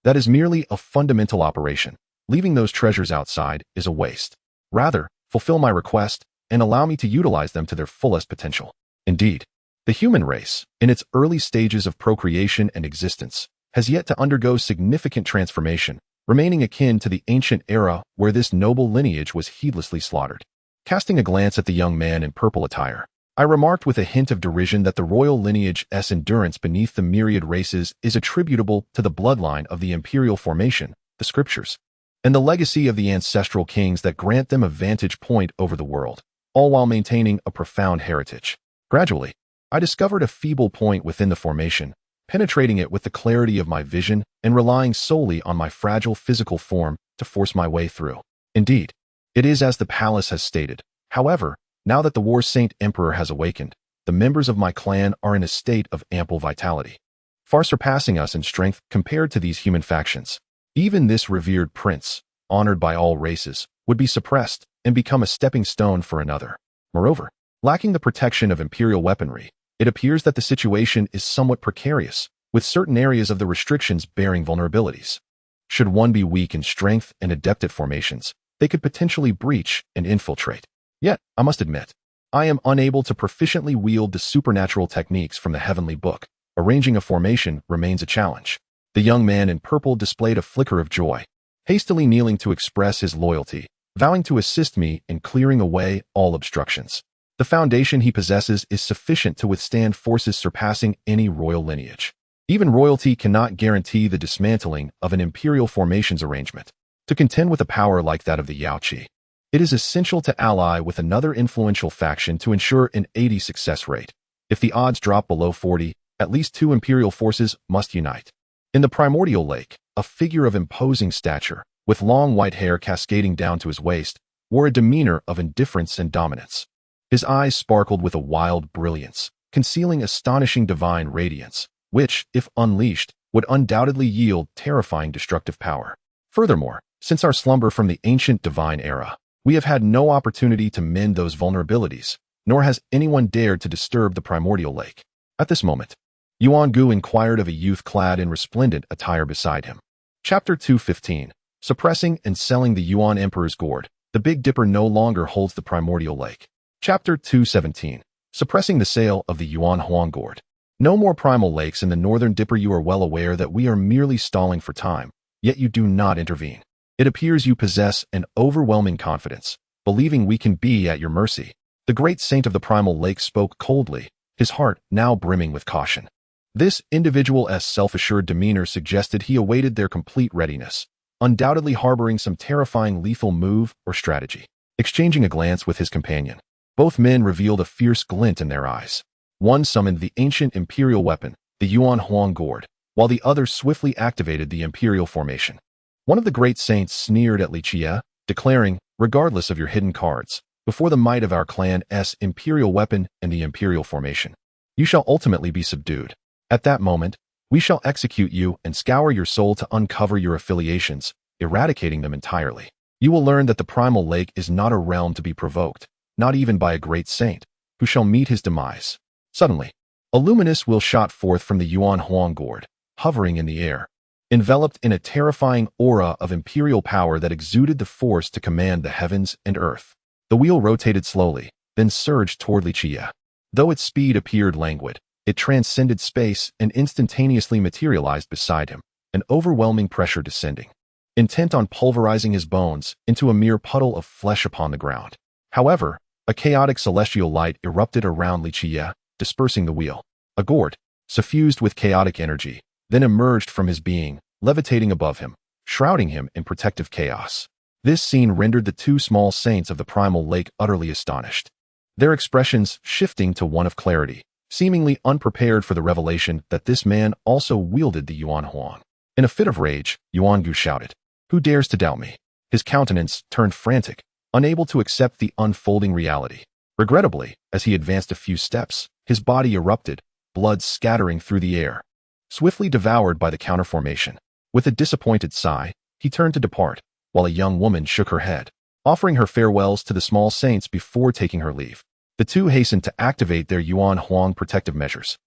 That is merely a fundamental operation. Leaving those treasures outside is a waste. Rather, fulfill my request and allow me to utilize them to their fullest potential. Indeed, the human race, in its early stages of procreation and existence, has yet to undergo significant transformation, remaining akin to the ancient era where this noble lineage was heedlessly slaughtered. Casting a glance at the young man in purple attire, I remarked with a hint of derision that the royal lineage's endurance beneath the myriad races is attributable to the bloodline of the imperial formation, the scriptures, and the legacy of the ancestral kings that grant them a vantage point over the world, all while maintaining a profound heritage. Gradually, I discovered a feeble point within the formation, penetrating it with the clarity of my vision and relying solely on my fragile physical form to force my way through. Indeed, it is as the palace has stated. However, now that the War Saint Emperor has awakened, the members of my clan are in a state of ample vitality, far surpassing us in strength compared to these human factions. Even this revered prince, honored by all races, would be suppressed and become a stepping stone for another. Moreover, lacking the protection of imperial weaponry, it appears that the situation is somewhat precarious, with certain areas of the restrictions bearing vulnerabilities. Should one be weak in strength and adept at formations, they could potentially breach and infiltrate. Yet, I must admit, I am unable to proficiently wield the supernatural techniques from the heavenly book. Arranging a formation remains a challenge. The young man in purple displayed a flicker of joy, hastily kneeling to express his loyalty, vowing to assist me in clearing away all obstructions. The foundation he possesses is sufficient to withstand forces surpassing any royal lineage. Even royalty cannot guarantee the dismantling of an imperial formations arrangement. To contend with a power like that of the Yaoqi, it is essential to ally with another influential faction to ensure an 80 success rate. If the odds drop below 40, at least two imperial forces must unite. In the primordial lake, a figure of imposing stature, with long white hair cascading down to his waist, wore a demeanor of indifference and dominance. His eyes sparkled with a wild brilliance, concealing astonishing divine radiance, which, if unleashed, would undoubtedly yield terrifying destructive power. Furthermore, since our slumber from the ancient divine era, we have had no opportunity to mend those vulnerabilities, nor has anyone dared to disturb the primordial lake. At this moment, Yuan Gu inquired of a youth clad in resplendent attire beside him. Chapter 215. Suppressing and selling the Yuan Emperor's gourd. The Big Dipper no longer holds the primordial lake. Chapter 217. Suppressing the sale of the Yuan Huang gourd. No more primal lakes in the northern Dipper. You are well aware that we are merely stalling for time, yet you do not intervene. It appears you possess an overwhelming confidence, believing we can be at your mercy. The great saint of the primal lake spoke coldly, his heart now brimming with caution. This individual's self-assured demeanor suggested he awaited their complete readiness, undoubtedly harboring some terrifying lethal move or strategy. Exchanging a glance with his companion, both men revealed a fierce glint in their eyes. One summoned the ancient imperial weapon, the Yuan Huang gourd, while the other swiftly activated the imperial formation. One of the great saints sneered at Li Qiyeh, declaring, regardless of your hidden cards, before the might of our clan's imperial weapon and the imperial formation, you shall ultimately be subdued. At that moment, we shall execute you and scour your soul to uncover your affiliations, eradicating them entirely. You will learn that the primal lake is not a realm to be provoked, not even by a great saint, who shall meet his demise. Suddenly, a luminous will shot forth from the Yuan Huang gourd, hovering in the air, enveloped in a terrifying aura of imperial power that exuded the force to command the heavens and earth. The wheel rotated slowly, then surged toward Li Qiyeh. Though its speed appeared languid, it transcended space and instantaneously materialized beside him, an overwhelming pressure descending, intent on pulverizing his bones into a mere puddle of flesh upon the ground. However, a chaotic celestial light erupted around Li Qiyeh, dispersing the wheel. A gourd, suffused with chaotic energy, then emerged from his being, levitating above him, shrouding him in protective chaos. This scene rendered the two small saints of the primal lake utterly astonished, their expressions shifting to one of clarity, seemingly unprepared for the revelation that this man also wielded the Yuan Huang. In a fit of rage, Yuan Gu shouted, "Who dares to doubt me?" His countenance turned frantic, unable to accept the unfolding reality. Regrettably, as he advanced a few steps, his body erupted, blood scattering through the air, swiftly devoured by the counterformation. With a disappointed sigh, he turned to depart, while a young woman shook her head, offering her farewells to the small saints before taking her leave. The two hastened to activate their Yuan Huang protective measures,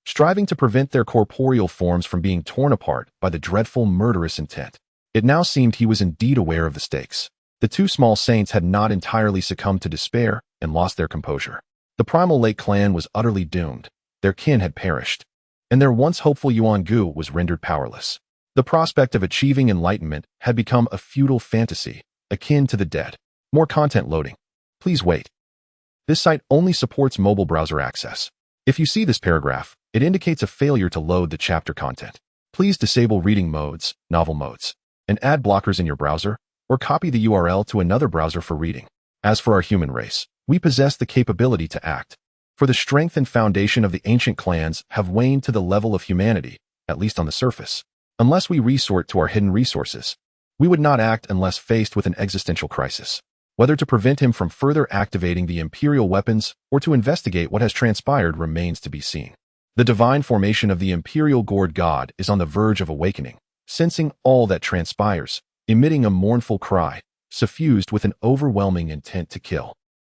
striving to prevent their corporeal forms from being torn apart by the dreadful murderous intent. It now seemed he was indeed aware of the stakes. The two small saints had not entirely succumbed to despair and lost their composure. The Primal Lake clan was utterly doomed, their kin had perished, and their once hopeful Yuan Gu was rendered powerless. The prospect of achieving enlightenment had become a futile fantasy, akin to the dead. More content loading. Please wait. This site only supports mobile browser access. If you see this paragraph, it indicates a failure to load the chapter content. Please disable reading modes, novel modes, and ad blockers in your browser, or copy the URL to another browser for reading. As for our human race, we possess the capability to act. For the strength and foundation of the ancient clans have waned to the level of humanity, at least on the surface. Unless we resort to our hidden resources, we would not act unless faced with an existential crisis. Whether to prevent him from further activating the imperial weapons or to investigate what has transpired remains to be seen. The divine formation of the imperial gourd god is on the verge of awakening, sensing all that transpires, emitting a mournful cry, suffused with an overwhelming intent to kill.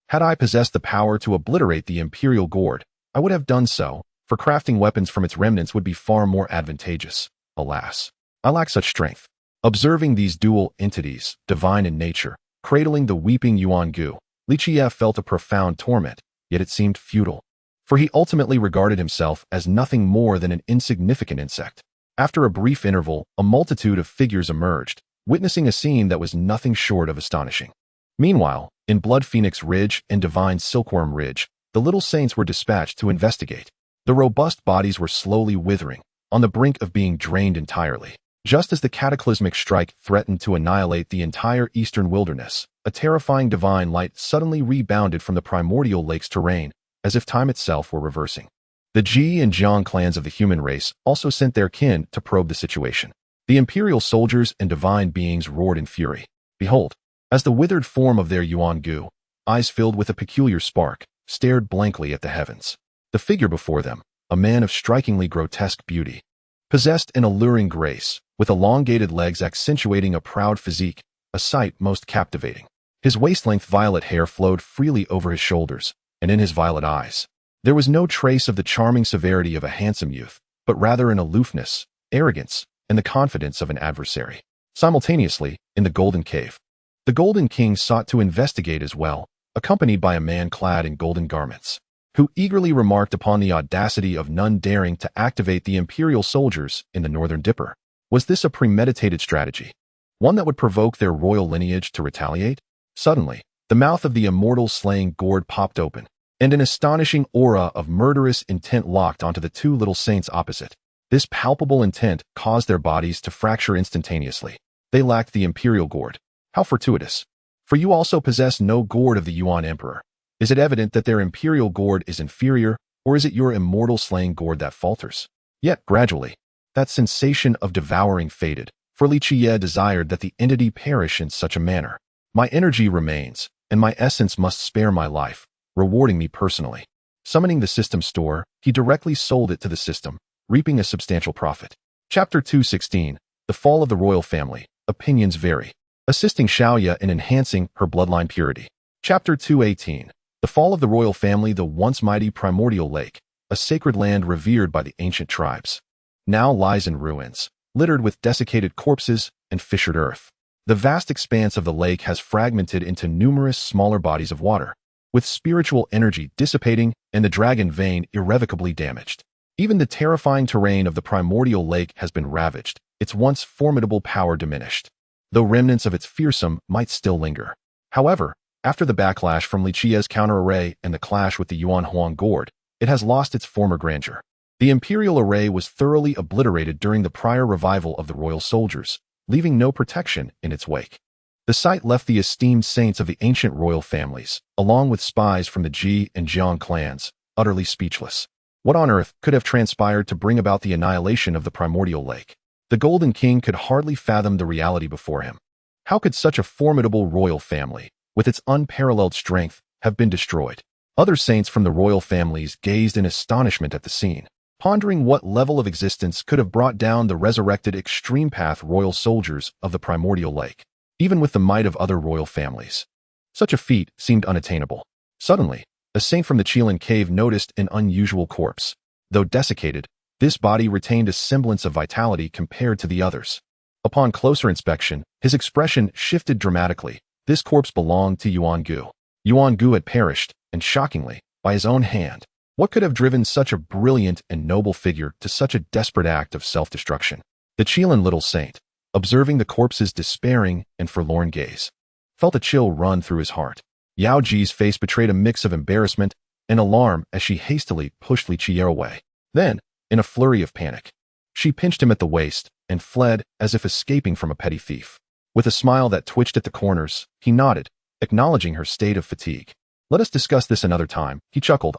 Had I possessed the power to obliterate the imperial gourd, I would have done so, for crafting weapons from its remnants would be far more advantageous. Alas, I lack such strength. Observing these dual entities, divine in nature, cradling the weeping Yuan Gu, Li Qiyeh felt a profound torment, yet it seemed futile. For he ultimately regarded himself as nothing more than an insignificant insect. After a brief interval, a multitude of figures emerged, witnessing a scene that was nothing short of astonishing. Meanwhile, in Blood Phoenix Ridge and Divine Silkworm Ridge, the little saints were dispatched to investigate. The robust bodies were slowly withering, on the brink of being drained entirely. Just as the cataclysmic strike threatened to annihilate the entire eastern wilderness, a terrifying divine light suddenly rebounded from the primordial lake's terrain, as if time itself were reversing. The Ji and Jiang clans of the human race also sent their kin to probe the situation. The imperial soldiers and divine beings roared in fury. Behold, as the withered form of their Yuan Gu, eyes filled with a peculiar spark, stared blankly at the heavens. The figure before them, a man of strikingly grotesque beauty, possessed an alluring grace, with elongated legs accentuating a proud physique, a sight most captivating. His waist-length violet hair flowed freely over his shoulders, and in his violet eyes, there was no trace of the charming severity of a handsome youth, but rather an aloofness, arrogance, and the confidence of an adversary. Simultaneously, in the Golden Cave, the Golden King sought to investigate as well, accompanied by a man clad in golden garments, who eagerly remarked upon the audacity of none daring to activate the imperial soldiers in the Northern Dipper. Was this a premeditated strategy? One that would provoke their royal lineage to retaliate? Suddenly, the mouth of the immortal slaying gourd popped open, and an astonishing aura of murderous intent locked onto the two little saints opposite. This palpable intent caused their bodies to fracture instantaneously. They lacked the imperial gourd. How fortuitous! For you also possess no gourd of the Yuan Emperor. Is it evident that their imperial gourd is inferior, or is it your immortal slaying gourd that falters? Yet, gradually, that sensation of devouring faded, for Li Qiyeh desired that the entity perish in such a manner. My energy remains, and my essence must spare my life, rewarding me personally. Summoning the system store, he directly sold it to the system, reaping a substantial profit. Chapter 216, The Fall of the Royal Family. Opinions vary. Assisting Xiaoya in enhancing her bloodline purity. Chapter 218, The Fall of the Royal Family. The once mighty primordial lake, a sacred land revered by the ancient tribes, now lies in ruins, littered with desiccated corpses and fissured earth. The vast expanse of the lake has fragmented into numerous smaller bodies of water, with spiritual energy dissipating and the dragon vein irrevocably damaged. Even the terrifying terrain of the primordial lake has been ravaged, its once formidable power diminished, though remnants of its fearsome might still linger. However, after the backlash from Li Qiyeh's counter-array and the clash with the Yuan Huang gourd, it has lost its former grandeur. The imperial array was thoroughly obliterated during the prior revival of the royal soldiers, leaving no protection in its wake. The site left the esteemed saints of the ancient royal families, along with spies from the Ji and Jiang clans, utterly speechless. What on earth could have transpired to bring about the annihilation of the primordial lake? The Golden King could hardly fathom the reality before him. How could such a formidable royal family, with its unparalleled strength, have been destroyed? Other saints from the royal families gazed in astonishment at the scene, pondering what level of existence could have brought down the resurrected extreme path royal soldiers of the primordial lake, even with the might of other royal families. Such a feat seemed unattainable. Suddenly, a saint from the Qilin cave noticed an unusual corpse. Though desiccated, this body retained a semblance of vitality compared to the others. Upon closer inspection, his expression shifted dramatically. This corpse belonged to Yuan Gu. Yuan Gu had perished, and shockingly, by his own hand. What could have driven such a brilliant and noble figure to such a desperate act of self-destruction? The Qilin little saint, observing the corpse's despairing and forlorn gaze, felt a chill run through his heart. Yao Ji's face betrayed a mix of embarrassment and alarm as she hastily pushed Li Qiyeh away. Then, in a flurry of panic, she pinched him at the waist and fled as if escaping from a petty thief. With a smile that twitched at the corners, he nodded, acknowledging her state of fatigue. "Let us discuss this another time," he chuckled.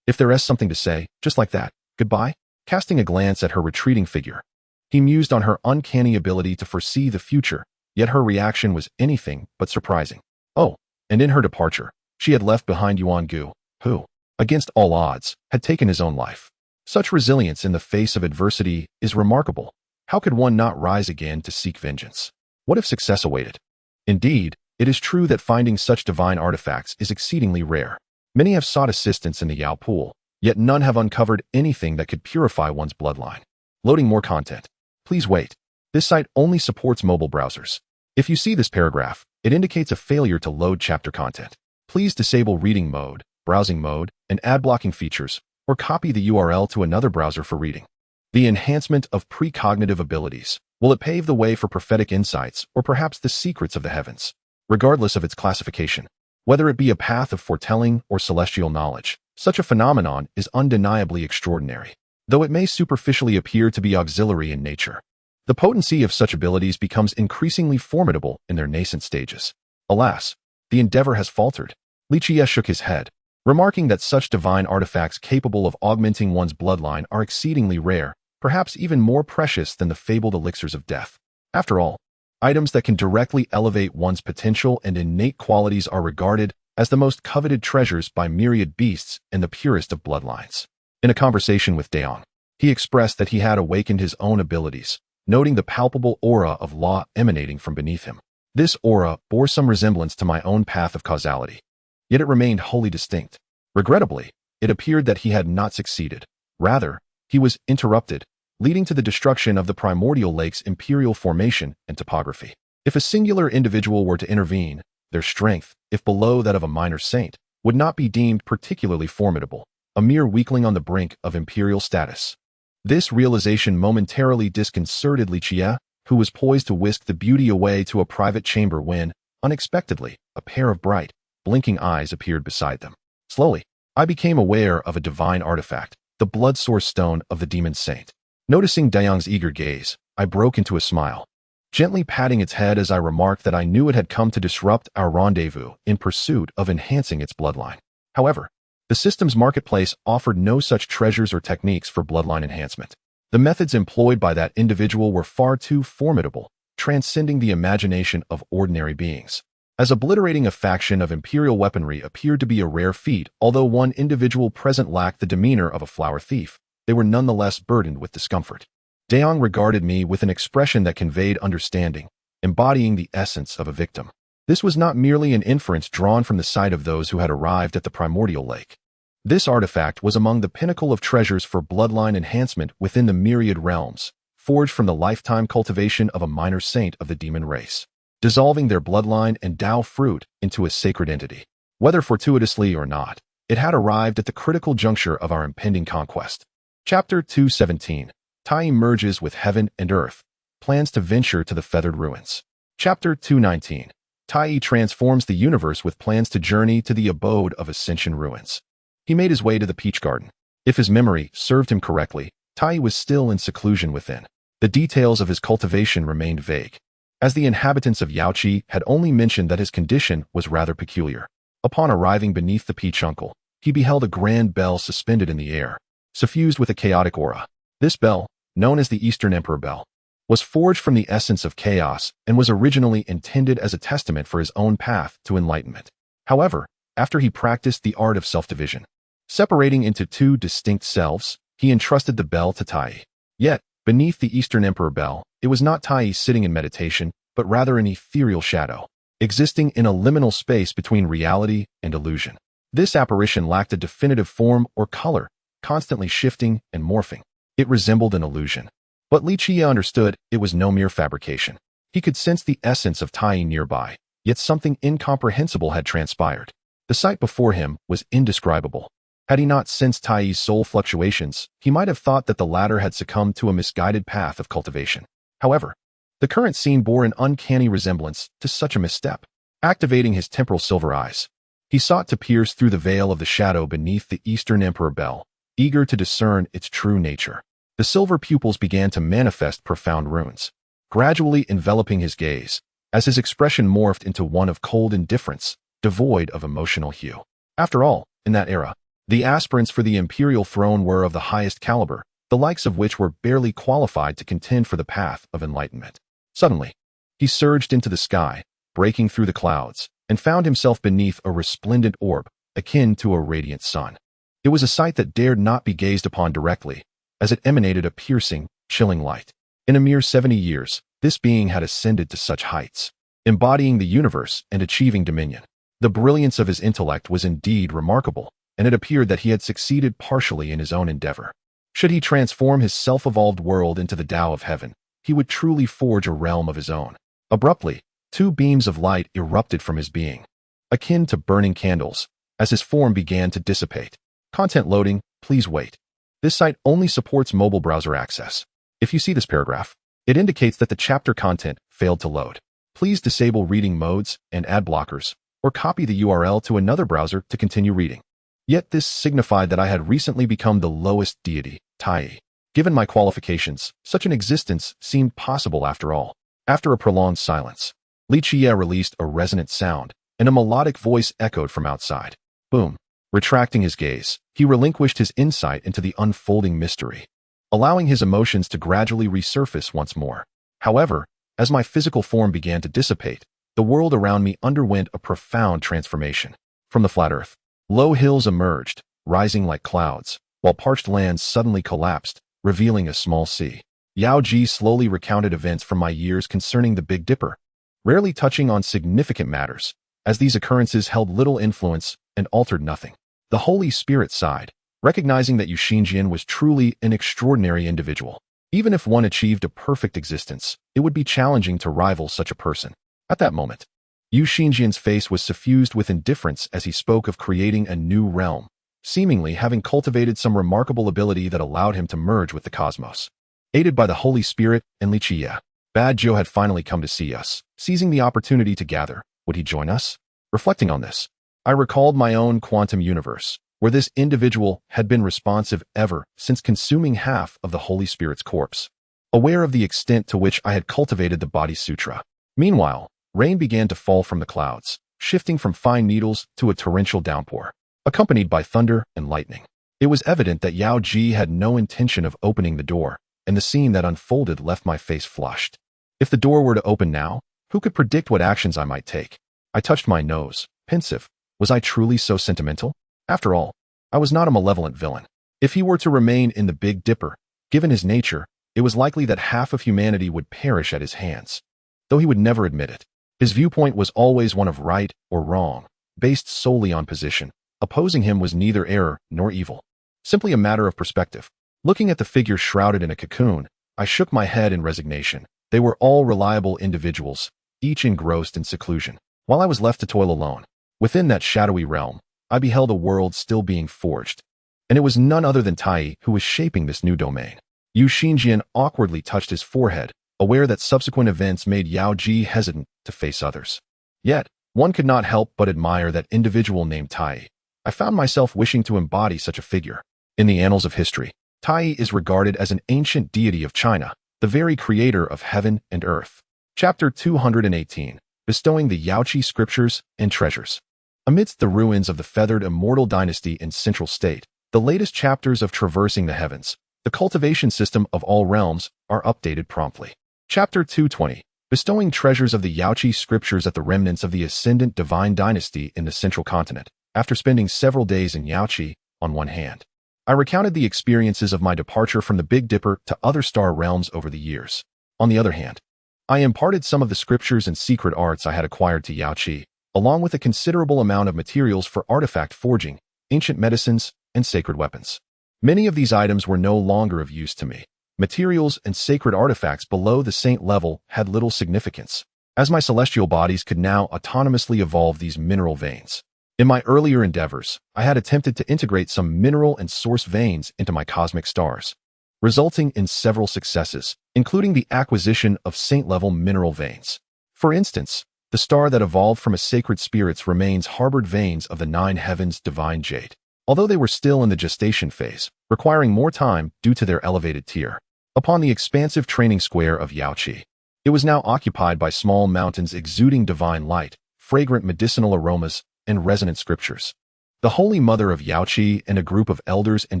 If there is something to say, just like that, goodbye?" Casting a glance at her retreating figure, he mused on her uncanny ability to foresee the future, yet her reaction was anything but surprising. Oh, and in her departure, she had left behind Yuan Gu, who, against all odds, had taken his own life. Such resilience in the face of adversity is remarkable. How could one not rise again to seek vengeance? What if success awaited? Indeed, it is true that finding such divine artifacts is exceedingly rare. Many have sought assistance in the Yao pool, yet none have uncovered anything that could purify one's bloodline. Loading more content. Please wait. This site only supports mobile browsers. If you see this paragraph, it indicates a failure to load chapter content. Please disable reading mode, browsing mode, and ad blocking features, or copy the URL to another browser for reading. The enhancement of precognitive abilities. Will it pave the way for prophetic insights or perhaps the secrets of the heavens? Regardless of its classification, whether it be a path of foretelling or celestial knowledge, such a phenomenon is undeniably extraordinary, though it may superficially appear to be auxiliary in nature. The potency of such abilities becomes increasingly formidable in their nascent stages. Alas, the endeavor has faltered. Li Qiyeh shook his head. remarking that such divine artifacts capable of augmenting one's bloodline are exceedingly rare, perhaps even more precious than the fabled elixirs of death. After all, items that can directly elevate one's potential and innate qualities are regarded as the most coveted treasures by myriad beasts and the purest of bloodlines. In a conversation with Daeong, he expressed that he had awakened his own abilities, noting the palpable aura of law emanating from beneath him. This aura bore some resemblance to my own path of causality, yet it remained wholly distinct. Regrettably, it appeared that he had not succeeded. Rather, he was interrupted, leading to the destruction of the primordial lake's imperial formation and topography. If a singular individual were to intervene, their strength, if below that of a minor saint, would not be deemed particularly formidable, a mere weakling on the brink of imperial status. This realization momentarily disconcerted Li Qiyeh, who was poised to whisk the beauty away to a private chamber when, unexpectedly, a pair of bright, blinking eyes appeared beside them. Slowly, I became aware of a divine artifact, the blood source stone of the demon saint. Noticing Daeong's eager gaze, I broke into a smile, gently patting its head as I remarked that I knew it had come to disrupt our rendezvous in pursuit of enhancing its bloodline. However, the system's marketplace offered no such treasures or techniques for bloodline enhancement. The methods employed by that individual were far too formidable, transcending the imagination of ordinary beings. As obliterating a faction of imperial weaponry appeared to be a rare feat, although one individual present lacked the demeanor of a flower thief, they were nonetheless burdened with discomfort. Daeong regarded me with an expression that conveyed understanding, embodying the essence of a victim. This was not merely an inference drawn from the sight of those who had arrived at the primordial lake. This artifact was among the pinnacle of treasures for bloodline enhancement within the myriad realms, forged from the lifetime cultivation of a minor saint of the demon race, dissolving their bloodline and Tao fruit into a sacred entity. Whether fortuitously or not, it had arrived at the critical juncture of our impending conquest. Chapter 217. Tai merges with heaven and earth, plans to venture to the feathered ruins. Chapter 219. Tai transforms the universe with plans to journey to the abode of Ascension ruins. He made his way to the peach garden. If his memory served him correctly, Tai was still in seclusion within. The details of his cultivation remained vague, as the inhabitants of Yaoqi had only mentioned that his condition was rather peculiar. Upon arriving beneath the peach uncle, he beheld a grand bell suspended in the air, suffused with a chaotic aura. This bell, known as the Eastern Emperor Bell, was forged from the essence of chaos and was originally intended as a testament for his own path to enlightenment. However, after he practiced the art of self-division, separating into two distinct selves, he entrusted the bell to Tai. Yet, beneath the Eastern Emperor Bell, it was not Tai sitting in meditation, but rather an ethereal shadow, existing in a liminal space between reality and illusion. This apparition lacked a definitive form or color, constantly shifting and morphing. It resembled an illusion. But Li Qiyeh understood it was no mere fabrication. He could sense the essence of Tai nearby, yet something incomprehensible had transpired. The sight before him was indescribable. Had he not sensed Tai's soul fluctuations, he might have thought that the latter had succumbed to a misguided path of cultivation. However, the current scene bore an uncanny resemblance to such a misstep. Activating his temporal silver eyes, he sought to pierce through the veil of the shadow beneath the Eastern Emperor Bell, eager to discern its true nature. The silver pupils began to manifest profound runes, gradually enveloping his gaze, as his expression morphed into one of cold indifference, devoid of emotional hue. After all, in that era, the aspirants for the imperial throne were of the highest caliber, the likes of which were barely qualified to contend for the path of enlightenment. Suddenly, he surged into the sky, breaking through the clouds, and found himself beneath a resplendent orb, akin to a radiant sun. It was a sight that dared not be gazed upon directly, as it emanated a piercing, chilling light. In a mere 70 years, this being had ascended to such heights, embodying the universe and achieving dominion. The brilliance of his intellect was indeed remarkable, and it appeared that he had succeeded partially in his own endeavor. Should he transform his self-evolved world into the Tao of heaven, he would truly forge a realm of his own. Abruptly, two beams of light erupted from his being, akin to burning candles, as his form began to dissipate. Content loading, please wait. This site only supports mobile browser access. If you see this paragraph, it indicates that the chapter content failed to load. Please disable reading modes and ad blockers, or copy the URL to another browser to continue reading. Yet this signified that I had recently become the lowest deity, Tai. Given my qualifications, such an existence seemed possible after all. After a prolonged silence, Li Qiyeh released a resonant sound, and a melodic voice echoed from outside. Boom. Retracting his gaze, he relinquished his insight into the unfolding mystery, allowing his emotions to gradually resurface once more. However, as my physical form began to dissipate, the world around me underwent a profound transformation. From the flat earth, low hills emerged, rising like clouds, while parched lands suddenly collapsed, revealing a small sea. Yao Ji slowly recounted events from my years concerning the Big Dipper, rarely touching on significant matters, as these occurrences held little influence and altered nothing. The Holy Spirit sighed, recognizing that Yu Xinjian was truly an extraordinary individual. Even if one achieved a perfect existence, it would be challenging to rival such a person. At that moment, Yu Xinjian's face was suffused with indifference as he spoke of creating a new realm, seemingly having cultivated some remarkable ability that allowed him to merge with the cosmos. Aided by the Holy Spirit and Li Qiyeh, Bad Joe had finally come to see us. Seizing the opportunity to gather, would he join us? Reflecting on this, I recalled my own quantum universe, where this individual had been responsive ever since consuming half of the Holy Spirit's corpse. Aware of the extent to which I had cultivated the Body Sutra. Meanwhile, rain began to fall from the clouds, shifting from fine needles to a torrential downpour, accompanied by thunder and lightning. It was evident that Yao Ji had no intention of opening the door, and the scene that unfolded left my face flushed. If the door were to open now, who could predict what actions I might take? I touched my nose, pensive. Was I truly so sentimental? After all, I was not a malevolent villain. If he were to remain in the Big Dipper, given his nature, it was likely that half of humanity would perish at his hands. Though he would never admit it, his viewpoint was always one of right or wrong, based solely on position. Opposing him was neither error nor evil, simply a matter of perspective. Looking at the figure shrouded in a cocoon, I shook my head in resignation. They were all reliable individuals, each engrossed in seclusion, while I was left to toil alone. Within that shadowy realm, I beheld a world still being forged, and it was none other than Tai who was shaping this new domain. Yu Xinjian awkwardly touched his forehead, aware that subsequent events made Yao Ji hesitant to face others. Yet, one could not help but admire that individual named Tai. I found myself wishing to embody such a figure. In the annals of history, Tai is regarded as an ancient deity of China, the very creator of heaven and earth. Chapter 218, Bestowing the Yaoqi Scriptures and Treasures. Amidst the ruins of the feathered immortal dynasty in Central State, the latest chapters of Traversing the Heavens, the cultivation system of all realms, are updated promptly. Chapter 220, Bestowing Treasures of the Yaoqi Scriptures at the remnants of the ascendant divine dynasty in the Central Continent. After spending several days in Yaoqi, on one hand, I recounted the experiences of my departure from the Big Dipper to other star realms over the years. On the other hand, I imparted some of the scriptures and secret arts I had acquired to Yaoqi, along with a considerable amount of materials for artifact forging, ancient medicines, and sacred weapons. Many of these items were no longer of use to me. Materials and sacred artifacts below the saint level had little significance, as my celestial bodies could now autonomously evolve these mineral veins. In my earlier endeavors, I had attempted to integrate some mineral and source veins into my cosmic stars, resulting in several successes, including the acquisition of saint-level mineral veins. For instance, the star that evolved from a sacred spirit's remains harbored veins of the Nine Heavens divine jade, although they were still in the gestation phase, requiring more time due to their elevated tier. Upon the expansive training square of Yaoqi, it was now occupied by small mountains exuding divine light, fragrant medicinal aromas, and resonant scriptures. The Holy Mother of Yaoqi and a group of elders and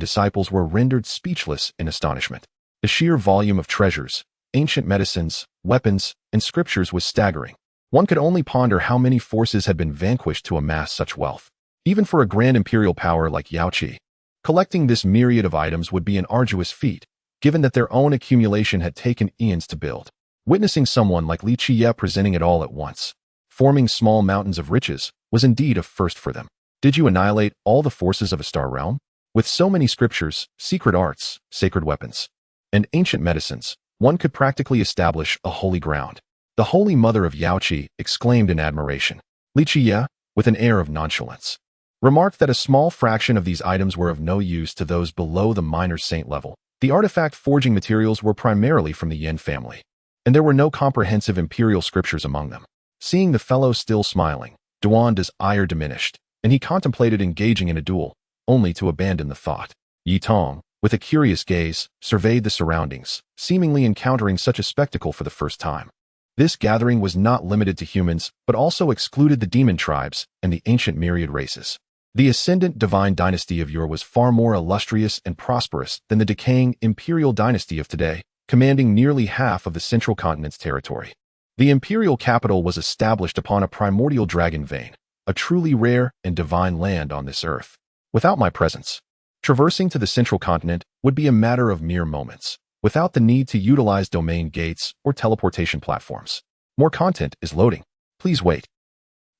disciples were rendered speechless in astonishment. The sheer volume of treasures, ancient medicines, weapons, and scriptures was staggering. One could only ponder how many forces had been vanquished to amass such wealth. Even for a grand imperial power like Yaoqi, collecting this myriad of items would be an arduous feat, given that their own accumulation had taken eons to build. Witnessing someone like Li Qiyeh presenting it all at once, forming small mountains of riches, was indeed a first for them. Did you annihilate all the forces of a star realm? With so many scriptures, secret arts, sacred weapons, and ancient medicines, one could practically establish a holy ground. The Holy Mother of Yaoqi exclaimed in admiration. Li Qiyeh, with an air of nonchalance, remarked that a small fraction of these items were of no use to those below the minor saint level. The artifact forging materials were primarily from the Yin family, and there were no comprehensive imperial scriptures among them. Seeing the fellow still smiling, Duan's ire diminished, and he contemplated engaging in a duel, only to abandon the thought. Yi Tong, with a curious gaze, surveyed the surroundings, seemingly encountering such a spectacle for the first time. This gathering was not limited to humans, but also excluded the demon tribes and the ancient myriad races. The ascendant divine dynasty of yore was far more illustrious and prosperous than the decaying imperial dynasty of today, commanding nearly half of the central continent's territory. The imperial capital was established upon a primordial dragon vein, a truly rare and divine land on this earth. Without my presence, traversing to the central continent would be a matter of mere moments, without the need to utilize domain gates or teleportation platforms. More content is loading. Please wait.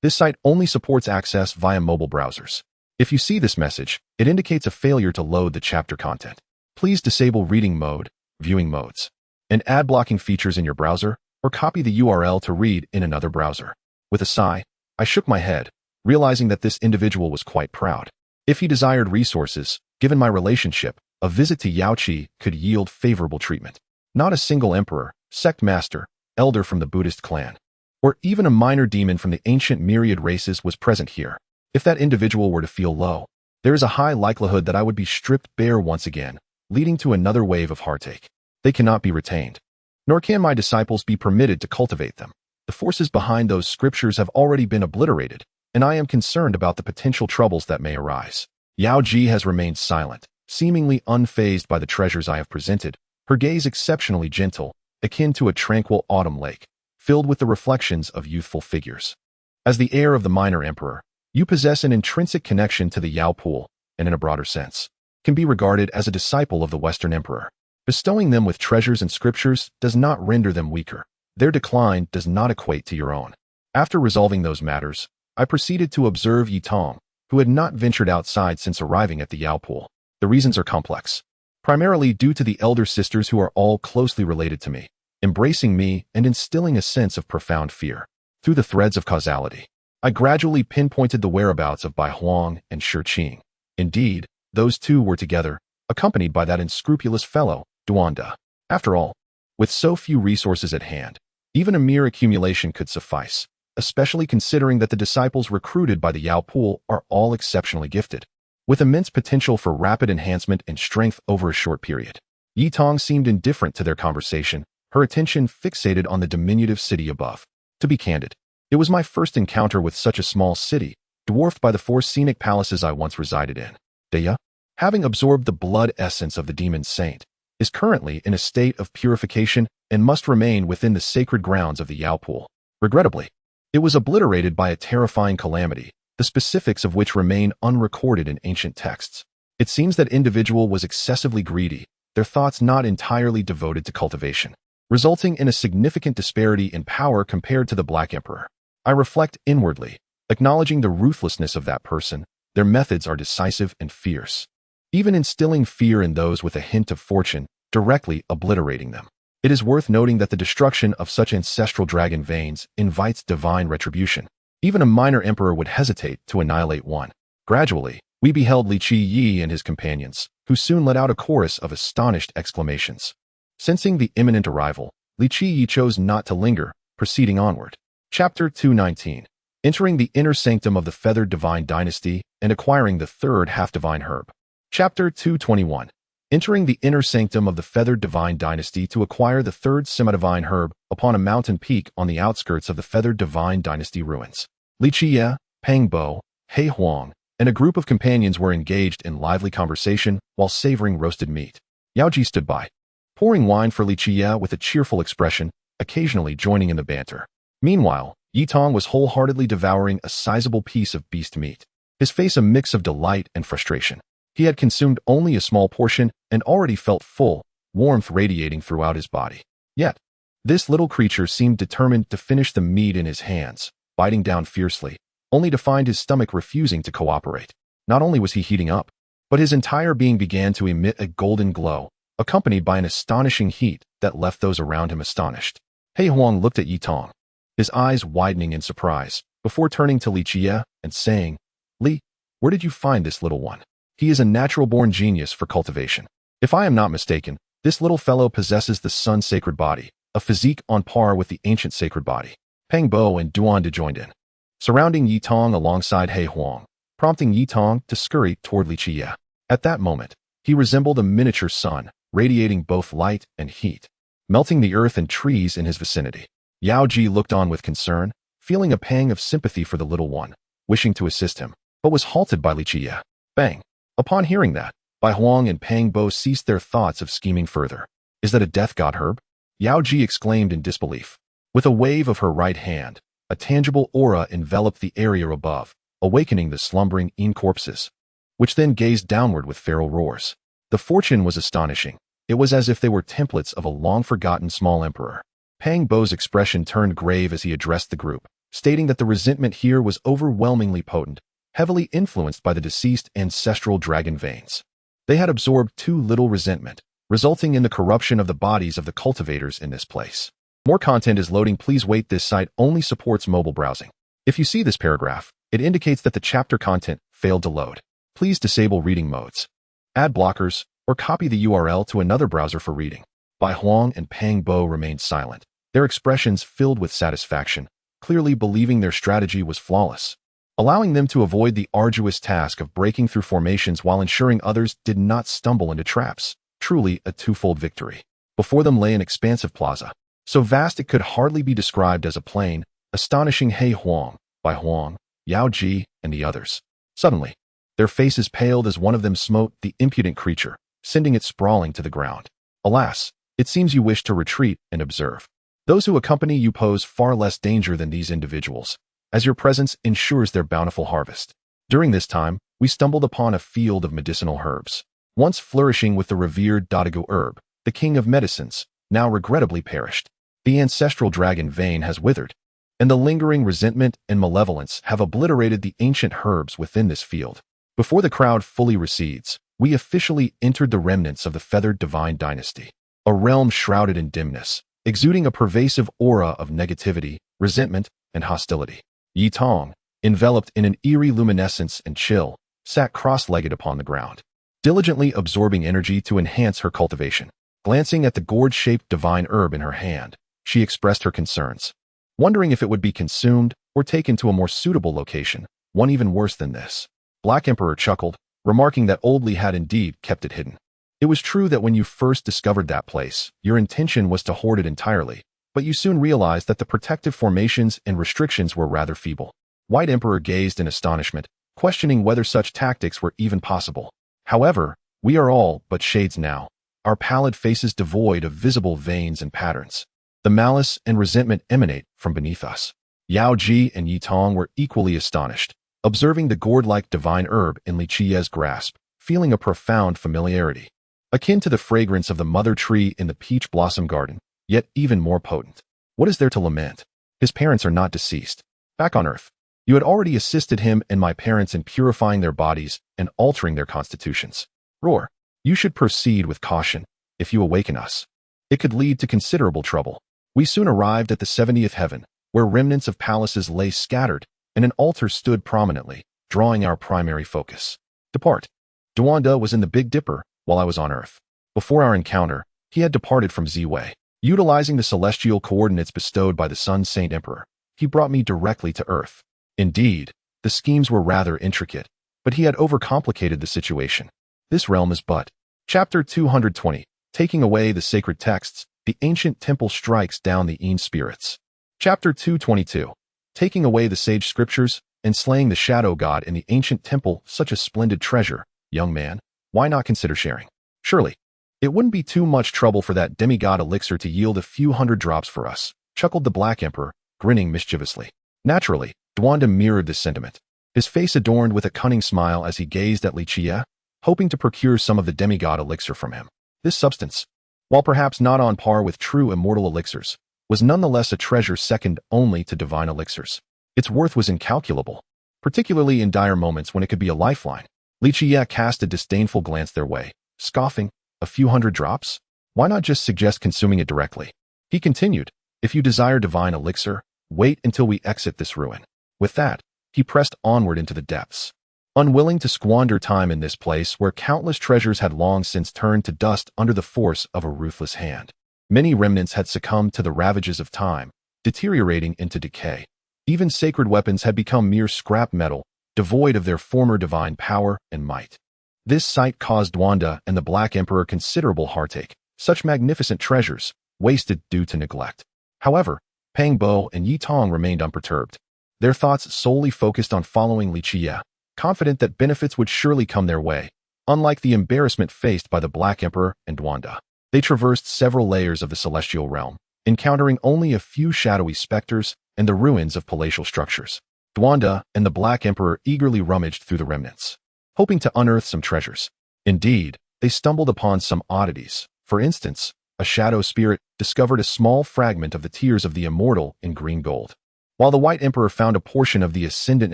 This site only supports access via mobile browsers. If you see this message, it indicates a failure to load the chapter content. Please disable reading mode, viewing modes, and ad blocking features in your browser, or copy the URL to read in another browser. With a sigh, I shook my head, realizing that this individual was quite proud. If he desired resources, given my relationship, a visit to Li Qiyeh could yield favorable treatment. Not a single emperor, sect master, elder from the Buddhist clan, or even a minor demon from the ancient myriad races was present here. If that individual were to feel low, there is a high likelihood that I would be stripped bare once again, leading to another wave of heartache. They cannot be retained, nor can my disciples be permitted to cultivate them. The forces behind those scriptures have already been obliterated, and I am concerned about the potential troubles that may arise. Li Qiyeh has remained silent, seemingly unfazed by the treasures I have presented, her gaze exceptionally gentle, akin to a tranquil autumn lake, filled with the reflections of youthful figures. As the heir of the minor emperor, you possess an intrinsic connection to the Yao pool, and in a broader sense, can be regarded as a disciple of the Western emperor. Bestowing them with treasures and scriptures does not render them weaker. Their decline does not equate to your own. After resolving those matters, I proceeded to observe Yi Tong, who had not ventured outside since arriving at the Yao pool. The reasons are complex, primarily due to the elder sisters who are all closely related to me, embracing me and instilling a sense of profound fear. Through the threads of causality, I gradually pinpointed the whereabouts of Bai Huang and Shi Qing. Indeed, those two were together, accompanied by that unscrupulous fellow, Duanda. After all, with so few resources at hand, even a mere accumulation could suffice, especially considering that the disciples recruited by the Yao pool are all exceptionally gifted, with immense potential for rapid enhancement and strength over a short period. Yi Tong seemed indifferent to their conversation, her attention fixated on the diminutive city above. To be candid, it was my first encounter with such a small city, dwarfed by the 4 scenic palaces I once resided in. Deya, having absorbed the blood essence of the demon saint, is currently in a state of purification and must remain within the sacred grounds of the Yao pool. Regrettably, it was obliterated by a terrifying calamity, the specifics of which remain unrecorded in ancient texts. It seems that individual was excessively greedy, their thoughts not entirely devoted to cultivation, resulting in a significant disparity in power compared to the Black Emperor. I reflect inwardly, acknowledging the ruthlessness of that person. Their methods are decisive and fierce, even instilling fear in those with a hint of fortune, directly obliterating them. It is worth noting that the destruction of such ancestral dragon veins invites divine retribution. Even a minor emperor would hesitate to annihilate one. Gradually, we beheld Li Qiyeh and his companions, who soon let out a chorus of astonished exclamations. Sensing the imminent arrival, Li Qiyeh chose not to linger, proceeding onward. Chapter 219. Entering the inner sanctum of the feathered divine dynasty and acquiring the third half-divine herb. Chapter 221. Entering the inner sanctum of the feathered divine dynasty to acquire the third semi-divine herb upon a mountain peak on the outskirts of the feathered divine dynasty ruins. Li Qiyeh, Peng Bo, He Huang, and a group of companions were engaged in lively conversation while savoring roasted meat. Yao Ji stood by, pouring wine for Li Qiyeh with a cheerful expression, occasionally joining in the banter. Meanwhile, Yi Tong was wholeheartedly devouring a sizable piece of beast meat, his face a mix of delight and frustration. He had consumed only a small portion and already felt full, warmth radiating throughout his body. Yet, this little creature seemed determined to finish the meat in his hands, biting down fiercely, only to find his stomach refusing to cooperate. Not only was he heating up, but his entire being began to emit a golden glow, accompanied by an astonishing heat that left those around him astonished. He Huang looked at Yi Tong, his eyes widening in surprise, before turning to Li Qiyeh and saying, "Li, where did you find this little one? He is a natural-born genius for cultivation. If I am not mistaken, this little fellow possesses the sun's sacred body, a physique on par with the ancient sacred body." Peng Bo and Duanda joined in, surrounding Yi Tong alongside He Huang, prompting Yi Tong to scurry toward Li Qiyeh. At that moment, he resembled a miniature sun, radiating both light and heat, melting the earth and trees in his vicinity. Yao Ji looked on with concern, feeling a pang of sympathy for the little one, wishing to assist him. but was halted by Li Qiyeh. Bang! Upon hearing that, Bai Huang and Pang Bo ceased their thoughts of scheming further. Is that a death god herb? Yao Ji exclaimed in disbelief. With a wave of her right hand, a tangible aura enveloped the area above, awakening the slumbering corpses, which then gazed downward with feral roars. The fortune was astonishing. It was as if they were templates of a long-forgotten small emperor. Pang Bo's expression turned grave as he addressed the group, stating that the resentment here was overwhelmingly potent, heavily influenced by the deceased ancestral dragon veins. They had absorbed too little resentment, resulting in the corruption of the bodies of the cultivators in this place. More content is loading. Please wait. This site only supports mobile browsing. If you see this paragraph, it indicates that the chapter content failed to load. Please disable reading modes, add blockers, or copy the URL to another browser for reading. Bai Huang and Pang Bo remained silent, their expressions filled with satisfaction, clearly believing their strategy was flawless, allowing them to avoid the arduous task of breaking through formations while ensuring others did not stumble into traps. Truly a twofold victory. Before them lay an expansive plaza, so vast it could hardly be described as a plain, astonishing He Huang, Bai Huang, Yao Ji, and the others. Suddenly, their faces paled as one of them smote the impudent creature, sending it sprawling to the ground. Alas, it seems you wish to retreat and observe. Those who accompany you pose far less danger than these individuals, as your presence ensures their bountiful harvest. During this time, we stumbled upon a field of medicinal herbs, once flourishing with the revered Dadago herb, the king of medicines, now regrettably perished. The ancestral dragon vein has withered, and the lingering resentment and malevolence have obliterated the ancient herbs within this field. Before the crowd fully recedes, we officially entered the remnants of the feathered divine dynasty, a realm shrouded in dimness, exuding a pervasive aura of negativity, resentment, and hostility. Yi Tong, enveloped in an eerie luminescence and chill, sat cross-legged upon the ground, diligently absorbing energy to enhance her cultivation. Glancing at the gourd-shaped divine herb in her hand, she expressed her concerns, wondering if it would be consumed or taken to a more suitable location, one even worse than this. Black Emperor chuckled, remarking that Old Li had indeed kept it hidden. It was true that when you first discovered that place, your intention was to hoard it entirely, but you soon realized that the protective formations and restrictions were rather feeble. White Emperor gazed in astonishment, questioning whether such tactics were even possible. However, we are all but shades now, our pallid faces devoid of visible veins and patterns. The malice and resentment emanate from beneath us. Yao Ji and Yi Tong were equally astonished, observing the gourd-like divine herb in Li Qiyeh's grasp, feeling a profound familiarity, akin to the fragrance of the mother tree in the peach blossom garden, yet even more potent. What is there to lament? His parents are not deceased. Back on Earth, you had already assisted him and my parents in purifying their bodies and altering their constitutions. Roar. You should proceed with caution. If you awaken us, it could lead to considerable trouble. We soon arrived at the 70th heaven, where remnants of palaces lay scattered, and an altar stood prominently, drawing our primary focus. Depart. Duanda was in the Big Dipper while I was on Earth. Before our encounter, he had departed from Ziwei. Utilizing the celestial coordinates bestowed by the Sun Saint Emperor, he brought me directly to Earth. Indeed, the schemes were rather intricate, but he had overcomplicated the situation. This realm is but. Chapter 220. Taking away the sacred texts, the ancient temple strikes down the Een spirits. Chapter 222. Taking away the sage scriptures and slaying the shadow god in the ancient temple, such a splendid treasure, young man, why not consider sharing? Surely, it wouldn't be too much trouble for that demigod elixir to yield a few hundred drops for us, chuckled the Black Emperor, grinning mischievously. Naturally, Duanda mirrored this sentiment, his face adorned with a cunning smile as he gazed at Li Qiyeh, hoping to procure some of the demigod elixir from him. This substance, while perhaps not on par with true immortal elixirs, was nonetheless a treasure second only to divine elixirs. Its worth was incalculable, particularly in dire moments when it could be a lifeline. Li Qiyeh cast a disdainful glance their way, scoffing, a few hundred drops? Why not just suggest consuming it directly? He continued, if you desire divine elixir, wait until we exit this ruin. With that, he pressed onward into the depths, unwilling to squander time in this place where countless treasures had long since turned to dust under the force of a ruthless hand. Many remnants had succumbed to the ravages of time, deteriorating into decay. Even sacred weapons had become mere scrap metal, devoid of their former divine power and might. This sight caused Duanda and the Black Emperor considerable heartache, such magnificent treasures, wasted due to neglect. However, Pang Bo and Yi Tong remained unperturbed, their thoughts solely focused on following Li Qiyeh, confident that benefits would surely come their way, unlike the embarrassment faced by the Black Emperor and Duanda. They traversed several layers of the celestial realm, encountering only a few shadowy specters and the ruins of palatial structures. Duanda and the Black Emperor eagerly rummaged through the remnants, hoping to unearth some treasures. Indeed, they stumbled upon some oddities. For instance, a shadow spirit discovered a small fragment of the tears of the immortal in green gold, while the White Emperor found a portion of the Ascendant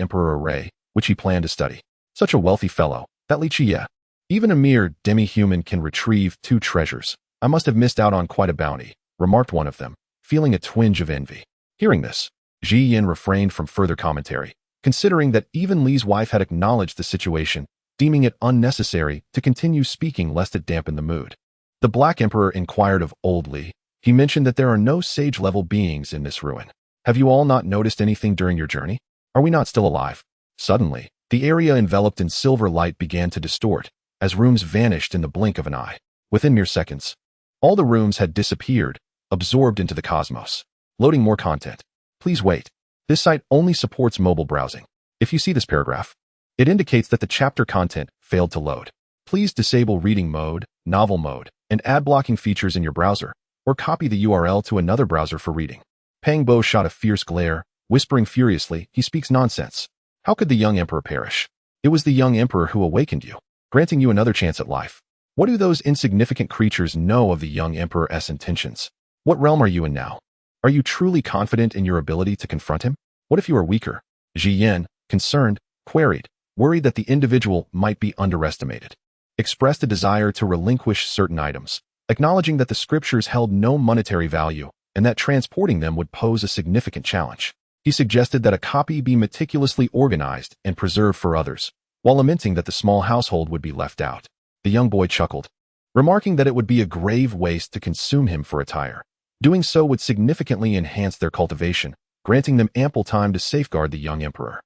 Emperor array, which he planned to study. Such a wealthy fellow, that Li Qiyeh. Even a mere demi-human can retrieve 2 treasures. I must have missed out on quite a bounty, remarked one of them, feeling a twinge of envy. Hearing this, Ji Yin refrained from further commentary, considering that even Li's wife had acknowledged the situation, deeming it unnecessary to continue speaking lest it dampen the mood. The Black Emperor inquired of old Li. He mentioned that there are no sage-level beings in this ruin. Have you all not noticed anything during your journey? Are we not still alive? Suddenly, the area enveloped in silver light began to distort, as rooms vanished in the blink of an eye. Within mere seconds, all the rooms had disappeared, absorbed into the cosmos. Loading more content. Please wait. This site only supports mobile browsing. If you see this paragraph, it indicates that the chapter content failed to load. Please disable reading mode, novel mode, and ad blocking features in your browser, or copy the URL to another browser for reading. Pang Bo shot a fierce glare, whispering furiously, he speaks nonsense. How could the young emperor perish? It was the young emperor who awakened you, granting you another chance at life. What do those insignificant creatures know of the young emperor's intentions? What realm are you in now? Are you truly confident in your ability to confront him? What if you are weaker? Ji Yin, concerned, queried, worried that the individual might be underestimated. Expressed a desire to relinquish certain items, acknowledging that the scriptures held no monetary value and that transporting them would pose a significant challenge. He suggested that a copy be meticulously organized and preserved for others, while lamenting that the small household would be left out. The young boy chuckled, remarking that it would be a grave waste to consume him for attire. Doing so would significantly enhance their cultivation, granting them ample time to safeguard the young emperor.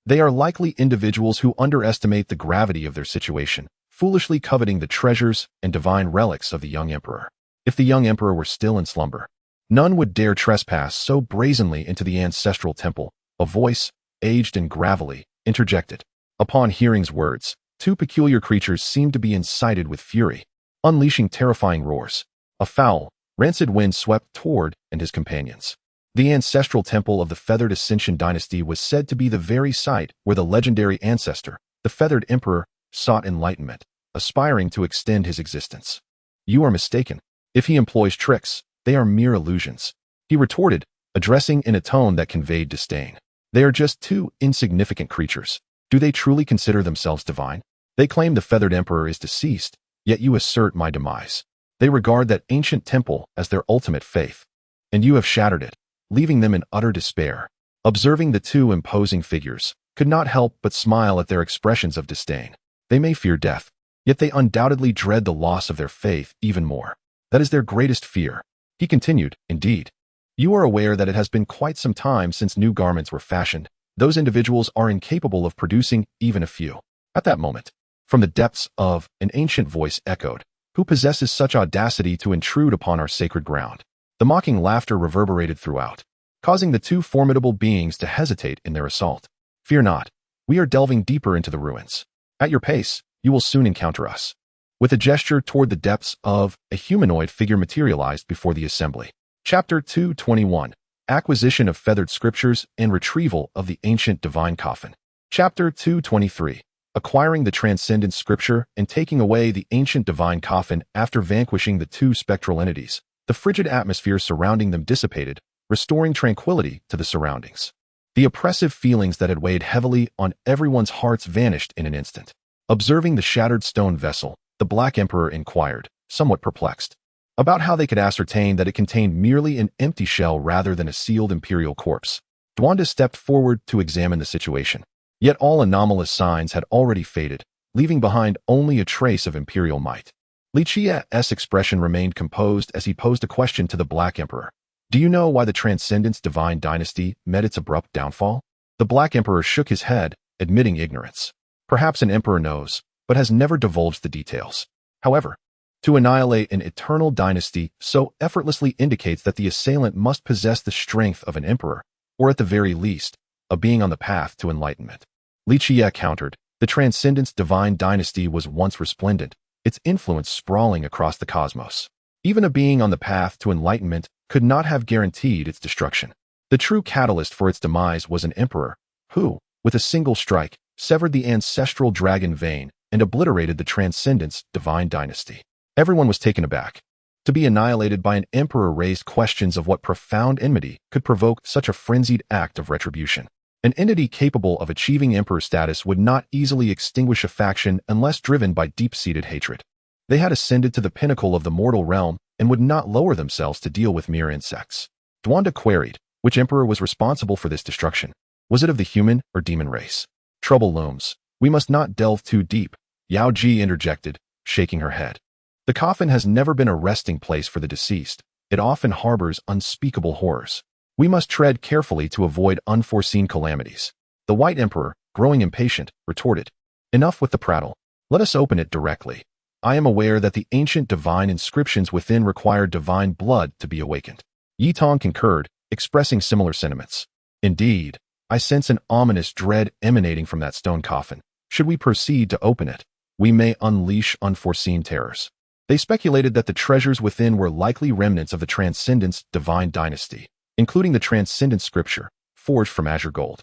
They are likely individuals who underestimate the gravity of their situation, foolishly coveting the treasures and divine relics of the young emperor. If the young emperor were still in slumber, none would dare trespass so brazenly into the ancestral temple. A voice, aged and gravelly, interjected. Upon hearing's words, 2 peculiar creatures seemed to be incited with fury, unleashing terrifying roars. A foul, rancid wind swept toward and his companions. The ancestral temple of the Feathered Ascension dynasty was said to be the very site where the legendary ancestor, the Feathered Emperor, sought enlightenment, aspiring to extend his existence. You are mistaken. If he employs tricks, they are mere illusions, he retorted, addressing in a tone that conveyed disdain. They are just 2 insignificant creatures. Do they truly consider themselves divine? They claim the Feathered Emperor is deceased, yet you assert my demise. They regard that ancient temple as their ultimate faith, and you have shattered it, leaving them in utter despair. Observing the 2 imposing figures, could not help but smile at their expressions of disdain. They may fear death, yet they undoubtedly dread the loss of their faith even more. That is their greatest fear. He continued, indeed. You are aware that it has been quite some time since new garments were fashioned. Those individuals are incapable of producing even a few. At that moment, from the depths of an ancient voice echoed, who possesses such audacity to intrude upon our sacred ground? The mocking laughter reverberated throughout, causing the 2 formidable beings to hesitate in their assault. Fear not. We are delving deeper into the ruins. At your pace, you will soon encounter us. With a gesture toward the depths of, a humanoid figure materialized before the assembly. Chapter 221. Acquisition of Feathered Scriptures and Retrieval of the Ancient Divine Coffin. Chapter 223. Acquiring the Transcendent Scripture and taking away the Ancient Divine Coffin. After vanquishing the 2 spectral entities, the frigid atmosphere surrounding them dissipated, restoring tranquility to the surroundings. The oppressive feelings that had weighed heavily on everyone's hearts vanished in an instant. Observing the shattered stone vessel, the Black Emperor inquired, somewhat perplexed, about how they could ascertain that it contained merely an empty shell rather than a sealed imperial corpse. Duanda stepped forward to examine the situation. Yet all anomalous signs had already faded, leaving behind only a trace of imperial might. Li Qiyeh's expression remained composed as he posed a question to the Black Emperor. Do you know why the Transcendence Divine Dynasty met its abrupt downfall? The Black Emperor shook his head, admitting ignorance. Perhaps an emperor knows, but has never divulged the details. However, to annihilate an eternal dynasty so effortlessly indicates that the assailant must possess the strength of an emperor, or at the very least, a being on the path to enlightenment. Li Qiyeh countered. The Transcendence divine dynasty was once resplendent, its influence sprawling across the cosmos. Even a being on the path to enlightenment could not have guaranteed its destruction. The true catalyst for its demise was an emperor, who, with a single strike, severed the ancestral dragon vein and obliterated the Transcendence divine dynasty. Everyone was taken aback. To be annihilated by an emperor raised questions of what profound enmity could provoke such a frenzied act of retribution. An entity capable of achieving emperor status would not easily extinguish a faction unless driven by deep-seated hatred. They had ascended to the pinnacle of the mortal realm and would not lower themselves to deal with mere insects. Duanda queried, which emperor was responsible for this destruction? Was it of the human or demon race? Trouble looms. We must not delve too deep, Yao Ji interjected, shaking her head. The coffin has never been a resting place for the deceased. It often harbors unspeakable horrors. We must tread carefully to avoid unforeseen calamities. The White Emperor, growing impatient, retorted. Enough with the prattle. Let us open it directly. I am aware that the ancient divine inscriptions within require divine blood to be awakened. Yi Tong concurred, expressing similar sentiments. Indeed, I sense an ominous dread emanating from that stone coffin. Should we proceed to open it, we may unleash unforeseen terrors. They speculated that the treasures within were likely remnants of the Transcendence divine dynasty, including the Transcendent scripture, forged from azure gold.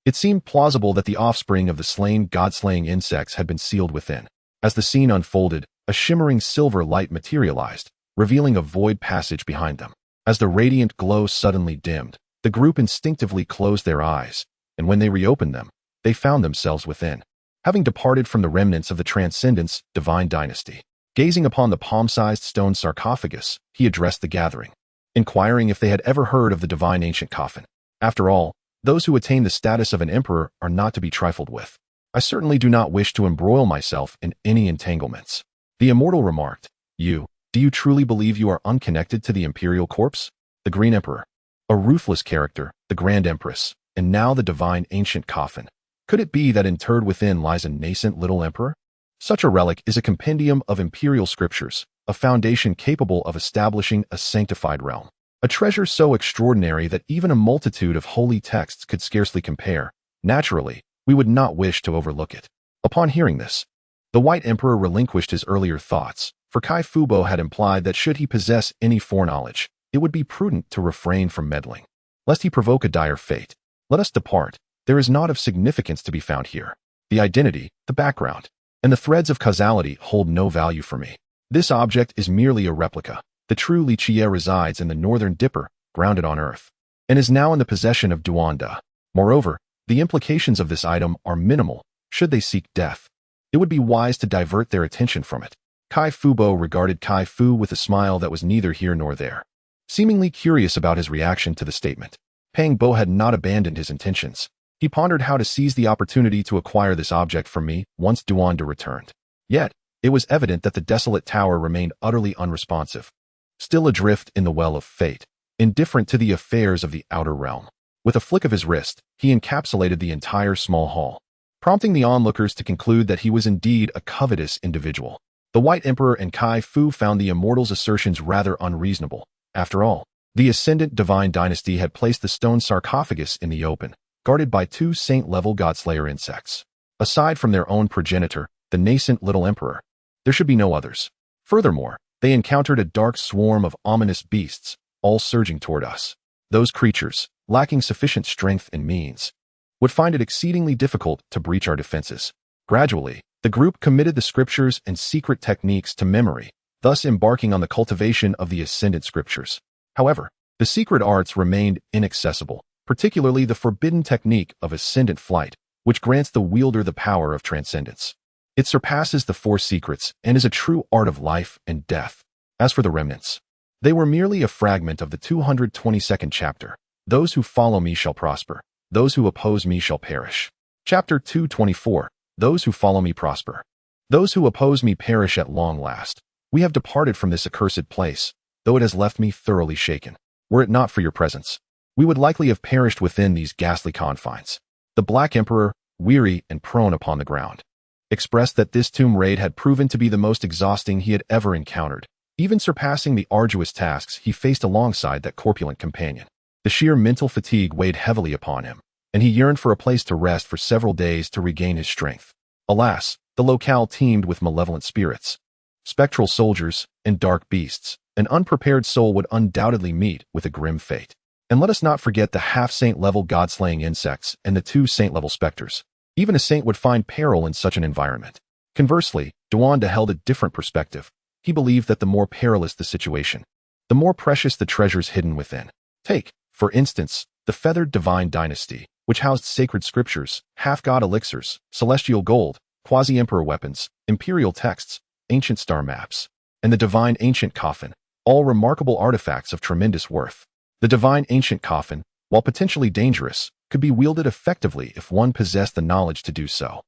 It seemed plausible that the offspring of the slain god-slaying insects had been sealed within. As the scene unfolded, a shimmering silver light materialized, revealing a void passage behind them. As the radiant glow suddenly dimmed, the group instinctively closed their eyes, and when they reopened them, they found themselves within. Having departed from the remnants of the Transcendence divine dynasty, gazing upon the palm-sized stone sarcophagus, he addressed the gathering, inquiring if they had ever heard of the divine ancient coffin. After all, those who attain the status of an emperor are not to be trifled with. I certainly do not wish to embroil myself in any entanglements. The immortal remarked, do you truly believe you are unconnected to the imperial corpse? The Green Emperor, a ruthless character, the Grand Empress, and now the divine ancient coffin. Could it be that interred within lies a nascent little emperor? Such a relic is a compendium of imperial scriptures, a foundation capable of establishing a sanctified realm. A treasure so extraordinary that even a multitude of holy texts could scarcely compare. Naturally, we would not wish to overlook it. Upon hearing this, the White Emperor relinquished his earlier thoughts, for Kai Fubo had implied that should he possess any foreknowledge, it would be prudent to refrain from meddling, lest he provoke a dire fate. Let us depart. There is naught of significance to be found here. The identity, the background, and the threads of causality hold no value for me. This object is merely a replica. The true Li Qiyeh resides in the Northern Dipper, grounded on Earth, and is now in the possession of Duanda. Moreover, the implications of this item are minimal. Should they seek death, it would be wise to divert their attention from it. Kai Fubo regarded Kai Fu with a smile that was neither here nor there, seemingly curious about his reaction to the statement. Pang Bo had not abandoned his intentions. He pondered how to seize the opportunity to acquire this object from me once Duanda returned. Yet, it was evident that the desolate tower remained utterly unresponsive, still adrift in the well of fate, indifferent to the affairs of the outer realm. With a flick of his wrist, he encapsulated the entire small hall, prompting the onlookers to conclude that he was indeed a covetous individual. The White Emperor and Kai Fu found the immortal's assertions rather unreasonable. After all, the Ascendant Divine Dynasty had placed the stone sarcophagus in the open, guarded by two saint-level godslayer insects. Aside from their own progenitor, the nascent little emperor, there should be no others. Furthermore, they encountered a dark swarm of ominous beasts, all surging toward us. Those creatures, lacking sufficient strength and means, would find it exceedingly difficult to breach our defenses. Gradually, the group committed the scriptures and secret techniques to memory, thus embarking on the cultivation of the Ascendant scriptures. However, the secret arts remained inaccessible, particularly the forbidden technique of ascendant flight, which grants the wielder the power of transcendence. It surpasses the four secrets and is a true art of life and death. As for the remnants, they were merely a fragment of the 222nd chapter. Those who follow me shall prosper. Those who oppose me shall perish. Chapter 224. Those who follow me prosper. Those who oppose me perish at long last. We have departed from this accursed place, though it has left me thoroughly shaken. Were it not for your presence, we would likely have perished within these ghastly confines. The Black Emperor, weary and prone upon the ground, expressed that this tomb raid had proven to be the most exhausting he had ever encountered, even surpassing the arduous tasks he faced alongside that corpulent companion. The sheer mental fatigue weighed heavily upon him, and he yearned for a place to rest for several days to regain his strength. Alas, the locale teemed with malevolent spirits, spectral soldiers, and dark beasts. An unprepared soul would undoubtedly meet with a grim fate. And let us not forget the half-saint level god-slaying insects and the 2 saint-level specters. Even a saint would find peril in such an environment. Conversely, Duanda held a different perspective. He believed that the more perilous the situation, the more precious the treasures hidden within. Take, for instance, the feathered divine dynasty, which housed sacred scriptures, half-god elixirs, celestial gold, quasi-emperor weapons, imperial texts, ancient star maps, and the divine ancient coffin, all remarkable artifacts of tremendous worth. The divine ancient coffin, while potentially dangerous, could be wielded effectively if one possessed the knowledge to do so.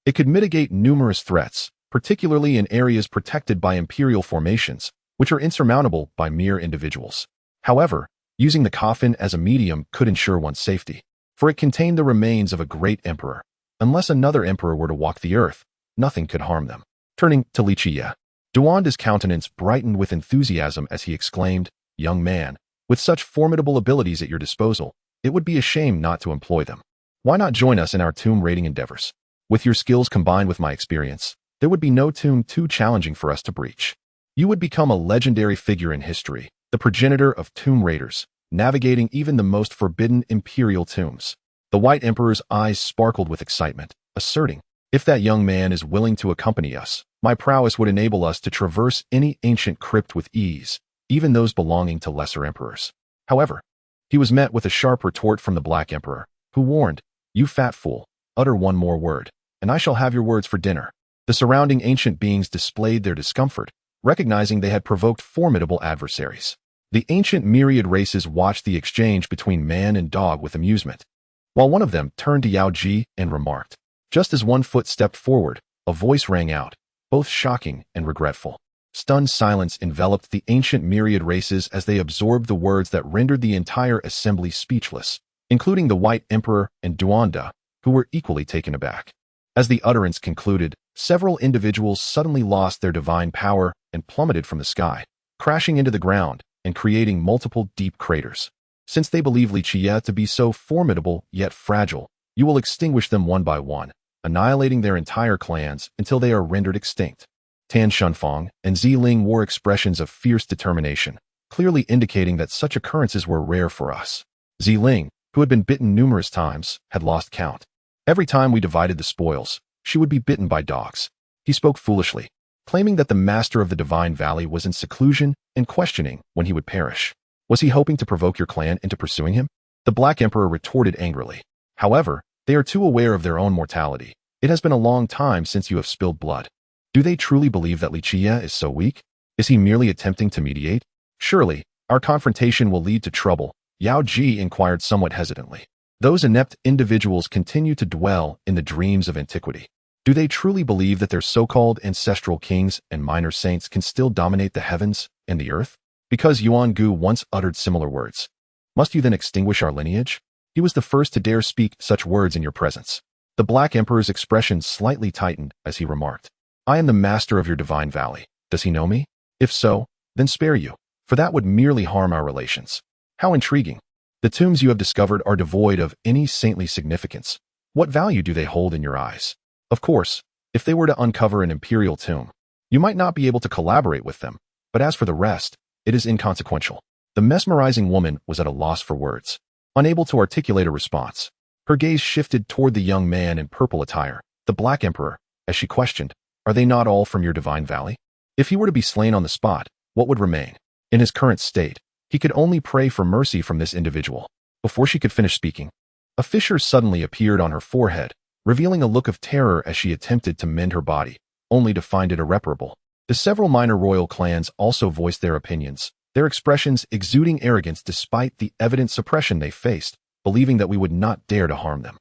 It could mitigate numerous threats, particularly in areas protected by imperial formations, which are insurmountable by mere individuals. However, using the coffin as a medium could ensure one's safety, for it contained the remains of a great emperor. Unless another emperor were to walk the earth, nothing could harm them. Turning to Li Qiyeh, Duanda's countenance brightened with enthusiasm as he exclaimed, "Young man, with such formidable abilities at your disposal, it would be a shame not to employ them. Why not join us in our tomb raiding endeavors? With your skills combined with my experience, there would be no tomb too challenging for us to breach. You would become a legendary figure in history, the progenitor of tomb raiders, navigating even the most forbidden imperial tombs." The White Emperor's eyes sparkled with excitement, asserting, "If that young man is willing to accompany us, my prowess would enable us to traverse any ancient crypt with ease, even those belonging to lesser emperors." However, he was met with a sharp retort from the Black Emperor, who warned, "You fat fool, utter one more word, and I shall have your words for dinner." The surrounding ancient beings displayed their discomfort, recognizing they had provoked formidable adversaries. The ancient myriad races watched the exchange between man and dog with amusement, while one of them turned to Yao Ji and remarked. Just as one foot stepped forward, a voice rang out, both shocking and regretful. Stunned silence enveloped the ancient myriad races as they absorbed the words that rendered the entire assembly speechless, including the White Emperor and Duanda, who were equally taken aback. As the utterance concluded, several individuals suddenly lost their divine power and plummeted from the sky, crashing into the ground and creating multiple deep craters. Since they believe Li Qiyeh to be so formidable yet fragile, you will extinguish them one by one, annihilating their entire clans until they are rendered extinct. Tan Shunfang and Ziling wore expressions of fierce determination, clearly indicating that such occurrences were rare for us. Ziling, who had been bitten numerous times, had lost count. Every time we divided the spoils, she would be bitten by dogs. He spoke foolishly, claiming that the master of the Divine Valley was in seclusion and questioning when he would perish. Was he hoping to provoke your clan into pursuing him? The Black Emperor retorted angrily. However, they are too aware of their own mortality. It has been a long time since you have spilled blood. Do they truly believe that Li Qiyeh is so weak? Is he merely attempting to mediate? Surely, our confrontation will lead to trouble, Yao Ji inquired somewhat hesitantly. Those inept individuals continue to dwell in the dreams of antiquity. Do they truly believe that their so-called ancestral kings and minor saints can still dominate the heavens and the earth? Because Yuan Gu once uttered similar words. Must you then extinguish our lineage? He was the first to dare speak such words in your presence. The Black Emperor's expression slightly tightened as he remarked, "I am the master of your divine valley. Does he know me? If so, then spare you, for that would merely harm our relations." How intriguing. The tombs you have discovered are devoid of any saintly significance. What value do they hold in your eyes? Of course, if they were to uncover an imperial tomb, you might not be able to collaborate with them, but as for the rest, it is inconsequential. The mesmerizing woman was at a loss for words, unable to articulate a response. Her gaze shifted toward the young man in purple attire, the Black Emperor, as she questioned, "Are they not all from your divine valley?" If he were to be slain on the spot, what would remain? In his current state, he could only pray for mercy from this individual. Before she could finish speaking, a fissure suddenly appeared on her forehead, revealing a look of terror as she attempted to mend her body, only to find it irreparable. The several minor royal clans also voiced their opinions, their expressions exuding arrogance despite the evident suppression they faced, believing that we would not dare to harm them.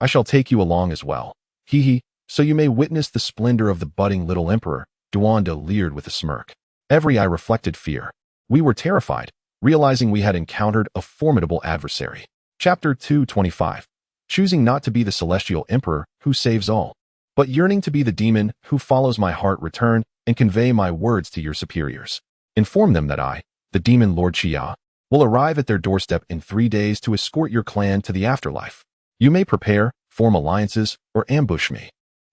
"I shall take you along as well. Hee, so you may witness the splendor of the budding little emperor," Duanda leered with a smirk. Every eye reflected fear. We were terrified, realizing we had encountered a formidable adversary. Chapter 225. Choosing not to be the celestial emperor who saves all, but yearning to be the demon who follows my heart, return and convey my words to your superiors. Inform them that I, the demon Lord Qiyeh, will arrive at their doorstep in 3 days to escort your clan to the afterlife. You may prepare, form alliances, or ambush me.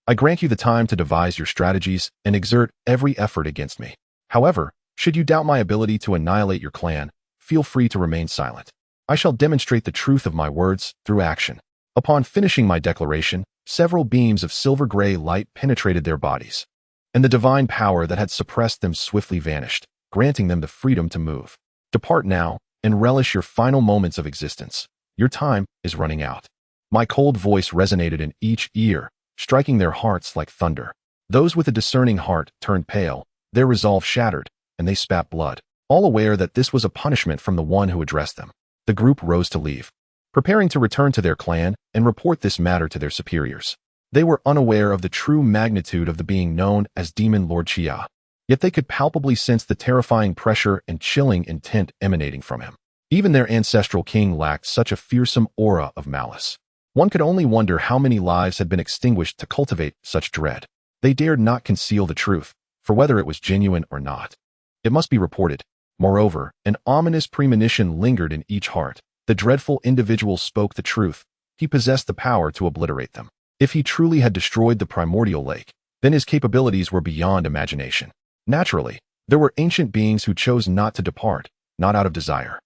I grant you the time to devise your strategies and exert every effort against me. However, should you doubt my ability to annihilate your clan, feel free to remain silent. I shall demonstrate the truth of my words through action. Upon finishing my declaration, several beams of silver-gray light penetrated their bodies, and the divine power that had suppressed them swiftly vanished, granting them the freedom to move. Depart now, and relish your final moments of existence. Your time is running out. My cold voice resonated in each ear, striking their hearts like thunder. Those with a discerning heart turned pale, their resolve shattered, and they spat blood, all aware that this was a punishment from the one who addressed them. The group rose to leave, preparing to return to their clan and report this matter to their superiors. They were unaware of the true magnitude of the being known as Demon Lord Qiyeh, yet they could palpably sense the terrifying pressure and chilling intent emanating from him. Even their ancestral king lacked such a fearsome aura of malice. One could only wonder how many lives had been extinguished to cultivate such dread. They dared not conceal the truth, for whether it was genuine or not, it must be reported. Moreover, an ominous premonition lingered in each heart. The dreadful individual spoke the truth. He possessed the power to obliterate them. If he truly had destroyed the primordial lake, then his capabilities were beyond imagination. Naturally, there were ancient beings who chose not to depart, not out of desire,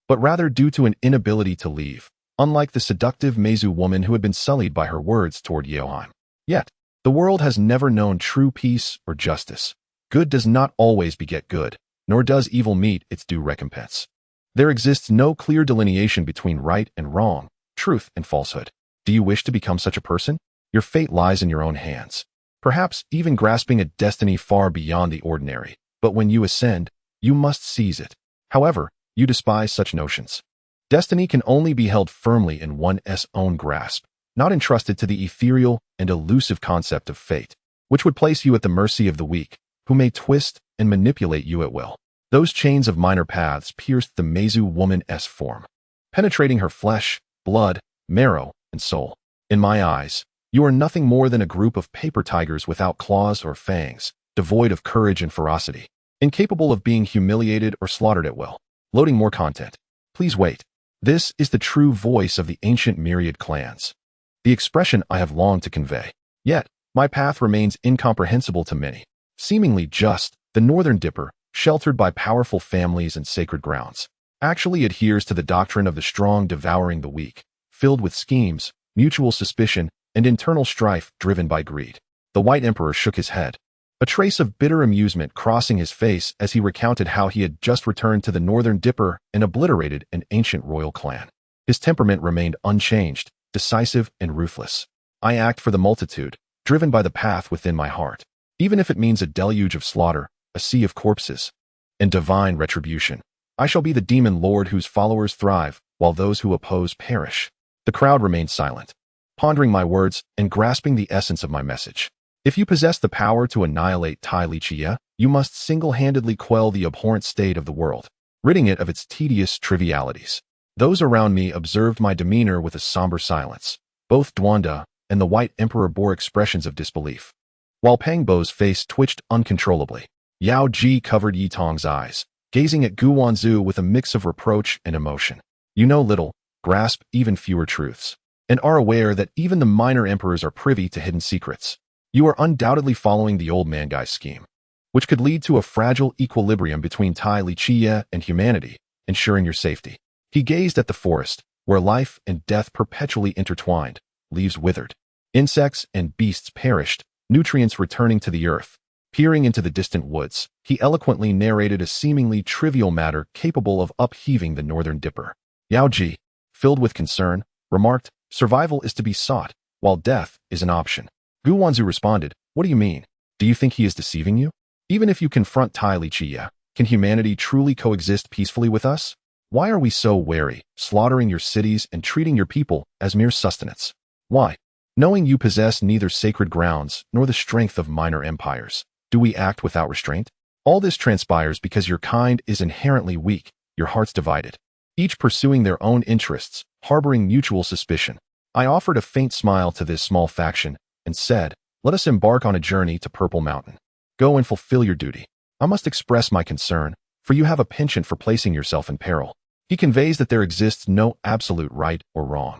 but rather due to an inability to leave, unlike the seductive Mezu woman who had been sullied by her words toward Yeoheim. Yet, the world has never known true peace or justice. Good does not always beget good, nor does evil meet its due recompense. There exists no clear delineation between right and wrong, truth and falsehood. Do you wish to become such a person? Your fate lies in your own hands, perhaps even grasping a destiny far beyond the ordinary. But when you ascend, you must seize it. However, you despise such notions. Destiny can only be held firmly in one's own grasp, not entrusted to the ethereal and elusive concept of fate, which would place you at the mercy of the weak, who may twist and manipulate you at will. Those chains of minor paths pierced the Mezu woman's form, penetrating her flesh, blood, marrow, and soul. In my eyes, you are nothing more than a group of paper tigers without claws or fangs, devoid of courage and ferocity, incapable of being humiliated or slaughtered at will. Loading more content. Please wait. This is the true voice of the ancient myriad clans, the expression I have longed to convey. Yet, my path remains incomprehensible to many. Seemingly just, the Northern Dipper, sheltered by powerful families and sacred grounds, actually adheres to the doctrine of the strong devouring the weak, filled with schemes, mutual suspicion, and internal strife driven by greed. The White Emperor shook his head, a trace of bitter amusement crossing his face as he recounted how he had just returned to the Northern Dipper and obliterated an ancient royal clan. His temperament remained unchanged, decisive and ruthless. I act for the multitude, driven by the path within my heart, even if it means a deluge of slaughter, a sea of corpses, and divine retribution. I shall be the demon lord whose followers thrive, while those who oppose perish. The crowd remained silent, pondering my words and grasping the essence of my message. If you possess the power to annihilate Li Qiyeh, you must single-handedly quell the abhorrent state of the world, ridding it of its tedious trivialities. Those around me observed my demeanor with a somber silence. Both Duanda and the White Emperor bore expressions of disbelief, while Pangbo's face twitched uncontrollably. Yao Ji covered Yi Tong's eyes, gazing at Gu Wanzu with a mix of reproach and emotion. You know little, grasp even fewer truths, and are aware that even the minor emperors are privy to hidden secrets. You are undoubtedly following the old man guy's scheme, which could lead to a fragile equilibrium between Li Qiyeh and humanity, ensuring your safety. He gazed at the forest, where life and death perpetually intertwined, leaves withered, insects and beasts perished, nutrients returning to the earth. Peering into the distant woods, he eloquently narrated a seemingly trivial matter capable of upheaving the Northern Dipper. Yao Ji, filled with concern, remarked, "Survival is to be sought, while death is an option." Gu Wanzu responded, "What do you mean? Do you think he is deceiving you? Even if you confront Li Qiyeh, can humanity truly coexist peacefully with us? Why are we so wary, slaughtering your cities and treating your people as mere sustenance? Why? Knowing you possess neither sacred grounds nor the strength of minor empires, do we act without restraint? All this transpires because your kind is inherently weak, your hearts divided, each pursuing their own interests, harboring mutual suspicion." I offered a faint smile to this small faction and said, "Let us embark on a journey to Purple Mountain. Go and fulfill your duty. I must express my concern, for you have a penchant for placing yourself in peril." He conveys that there exists no absolute right or wrong.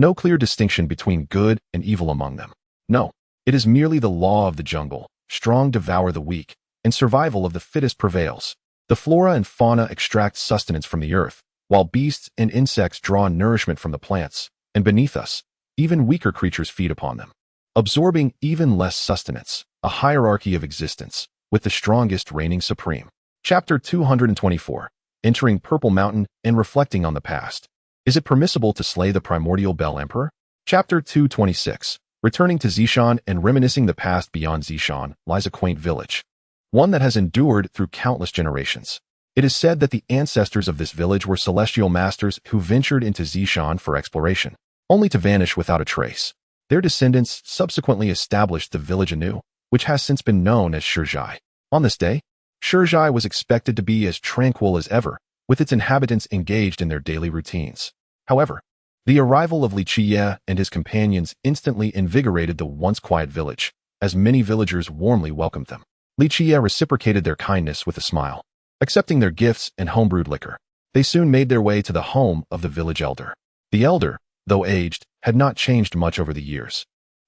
No clear distinction between good and evil among them. No, it is merely the law of the jungle. Strong devour the weak, and survival of the fittest prevails. The flora and fauna extract sustenance from the earth, while beasts and insects draw nourishment from the plants, and beneath us, even weaker creatures feed upon them, absorbing even less sustenance, a hierarchy of existence, with the strongest reigning supreme. Chapter 224. Entering Purple Mountain and reflecting on the past. Is it permissible to slay the primordial Bell Emperor? Chapter 226. Returning to Zishan and reminiscing the past. Beyond Zishan lies a quaint village, one that has endured through countless generations. It is said that the ancestors of this village were celestial masters who ventured into Zishan for exploration, only to vanish without a trace. Their descendants subsequently established the village anew, which has since been known as Shurjai. On this day, Shurjai was expected to be as tranquil as ever, with its inhabitants engaged in their daily routines. However, the arrival of Li Qiyeh and his companions instantly invigorated the once quiet village, as many villagers warmly welcomed them. Li Qiyeh reciprocated their kindness with a smile. Accepting their gifts and homebrewed liquor, they soon made their way to the home of the village elder. The elder, though aged, had not changed much over the years.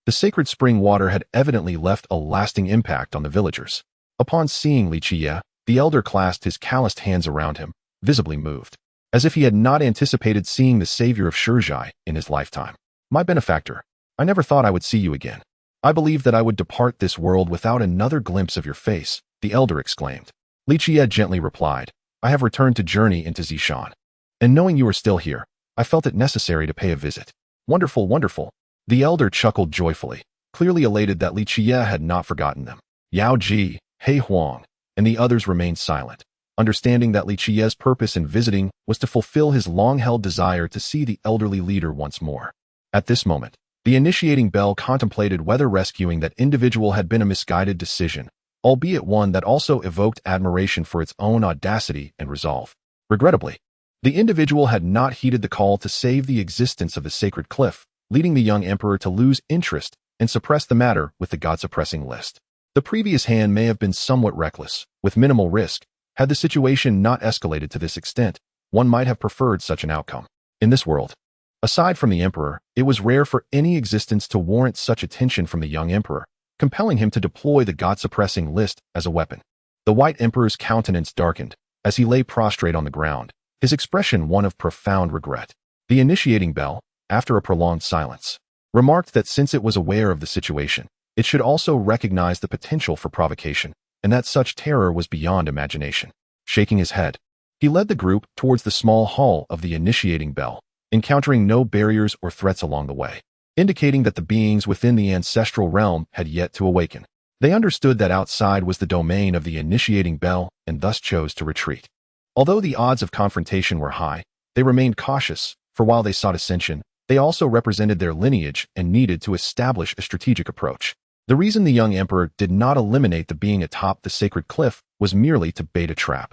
The sacred spring water had evidently left a lasting impact on the villagers. Upon seeing Li Qiyeh, the elder clasped his calloused hands around him, visibly moved, as if he had not anticipated seeing the savior of Shurjai in his lifetime. My benefactor, I never thought I would see you again. I believed that I would depart this world without another glimpse of your face, the elder exclaimed. Li Qiyeh gently replied, I have returned to journey into Zishan, and knowing you are still here, I felt it necessary to pay a visit. Wonderful, wonderful. The elder chuckled joyfully, clearly elated that Li Qiyeh had not forgotten them. Yao Ji, He Huang, and the others remained silent, understanding that Li Qiyeh's purpose in visiting was to fulfill his long-held desire to see the elderly leader once more. At this moment, the initiating bell contemplated whether rescuing that individual had been a misguided decision, albeit one that also evoked admiration for its own audacity and resolve. Regrettably, the individual had not heeded the call to save the existence of the sacred cliff, leading the young emperor to lose interest and suppress the matter with the god-suppressing list. The previous hand may have been somewhat reckless, with minimal risk. Had the situation not escalated to this extent, one might have preferred such an outcome. In this world, aside from the emperor, it was rare for any existence to warrant such attention from the young emperor, compelling him to deploy the god-suppressing list as a weapon. The white emperor's countenance darkened as he lay prostrate on the ground, his expression one of profound regret. The initiating bell, after a prolonged silence, remarked that since it was aware of the situation, it should also recognize the potential for provocation, and that such terror was beyond imagination. Shaking his head, he led the group towards the small hall of the initiating bell, encountering no barriers or threats along the way, indicating that the beings within the ancestral realm had yet to awaken. They understood that outside was the domain of the initiating bell and thus chose to retreat. Although the odds of confrontation were high, they remained cautious, for while they sought ascension, they also represented their lineage and needed to establish a strategic approach. The reason the young emperor did not eliminate the being atop the sacred cliff was merely to bait a trap.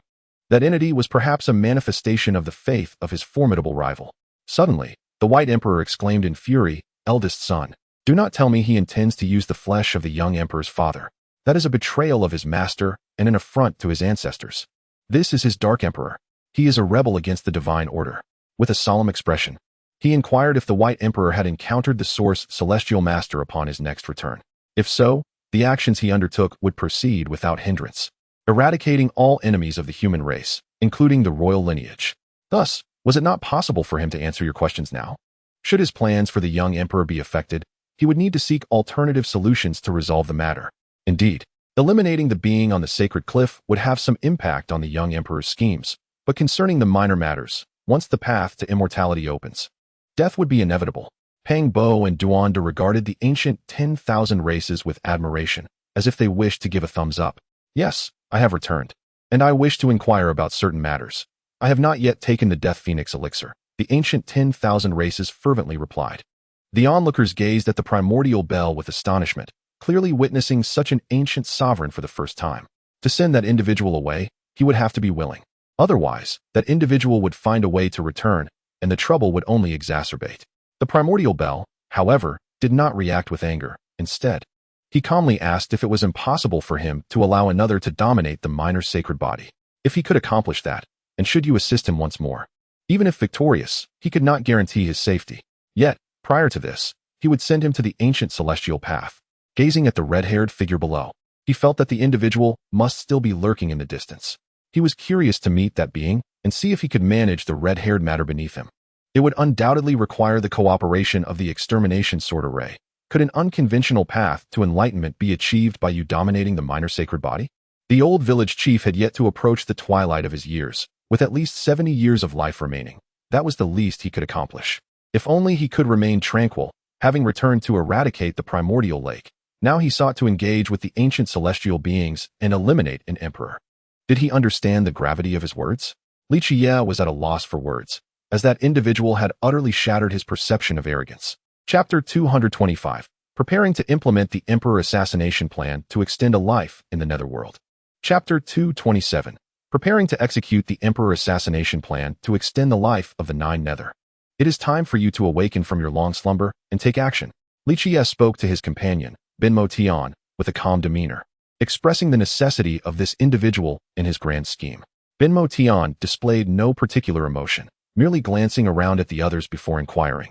That entity was perhaps a manifestation of the faith of his formidable rival. Suddenly, the white emperor exclaimed in fury, Eldest son, do not tell me he intends to use the flesh of the young emperor's father. That is a betrayal of his master and an affront to his ancestors. This is his dark emperor. He is a rebel against the divine order. With a solemn expression, he inquired if the white emperor had encountered the source celestial master upon his next return. If so, the actions he undertook would proceed without hindrance, eradicating all enemies of the human race, including the royal lineage. Thus, was it not possible for him to answer your questions now? Should his plans for the young emperor be affected, he would need to seek alternative solutions to resolve the matter. Indeed, eliminating the being on the sacred cliff would have some impact on the young emperor's schemes, but concerning the minor matters, once the path to immortality opens, death would be inevitable. Pang Bo and Duanda regarded the ancient 10,000 races with admiration, as if they wished to give a thumbs up. Yes, I have returned, and I wish to inquire about certain matters. I have not yet taken the Death Phoenix elixir, the ancient 10,000 races fervently replied. The onlookers gazed at the primordial bell with astonishment, clearly witnessing such an ancient sovereign for the first time. To send that individual away, he would have to be willing. Otherwise, that individual would find a way to return, and the trouble would only exacerbate. The primordial bell, however, did not react with anger. Instead, he calmly asked if it was impossible for him to allow another to dominate the minor sacred body. If he could accomplish that, and should you assist him once more? Even if victorious, he could not guarantee his safety. Yet, Prior to this, he would send him to the ancient celestial path. Gazing at the red-haired figure below, he felt that the individual must still be lurking in the distance. He was curious to meet that being and see if he could manage the red-haired matter beneath him. It would undoubtedly require the cooperation of the extermination sword array. Could an unconventional path to enlightenment be achieved by you dominating the minor sacred body? The old village chief had yet to approach the twilight of his years, with at least 70 years of life remaining. That was the least he could accomplish. If only he could remain tranquil, having returned to eradicate the primordial lake. Now he sought to engage with the ancient celestial beings and eliminate an emperor. Did he understand the gravity of his words? Li Qiyeh was at a loss for words, as that individual had utterly shattered his perception of arrogance. Chapter 225. Preparing to implement the Emperor Assassination Plan to extend a life in the Netherworld. Chapter 227. Preparing to execute the Emperor Assassination Plan to extend the life of the Nine Nether. It is time for you to awaken from your long slumber and take action. Li Qiyeh spoke to his companion, Benmo Tian, with a calm demeanor, expressing the necessity of this individual in his grand scheme. Benmo Tian displayed no particular emotion, merely glancing around at the others before inquiring.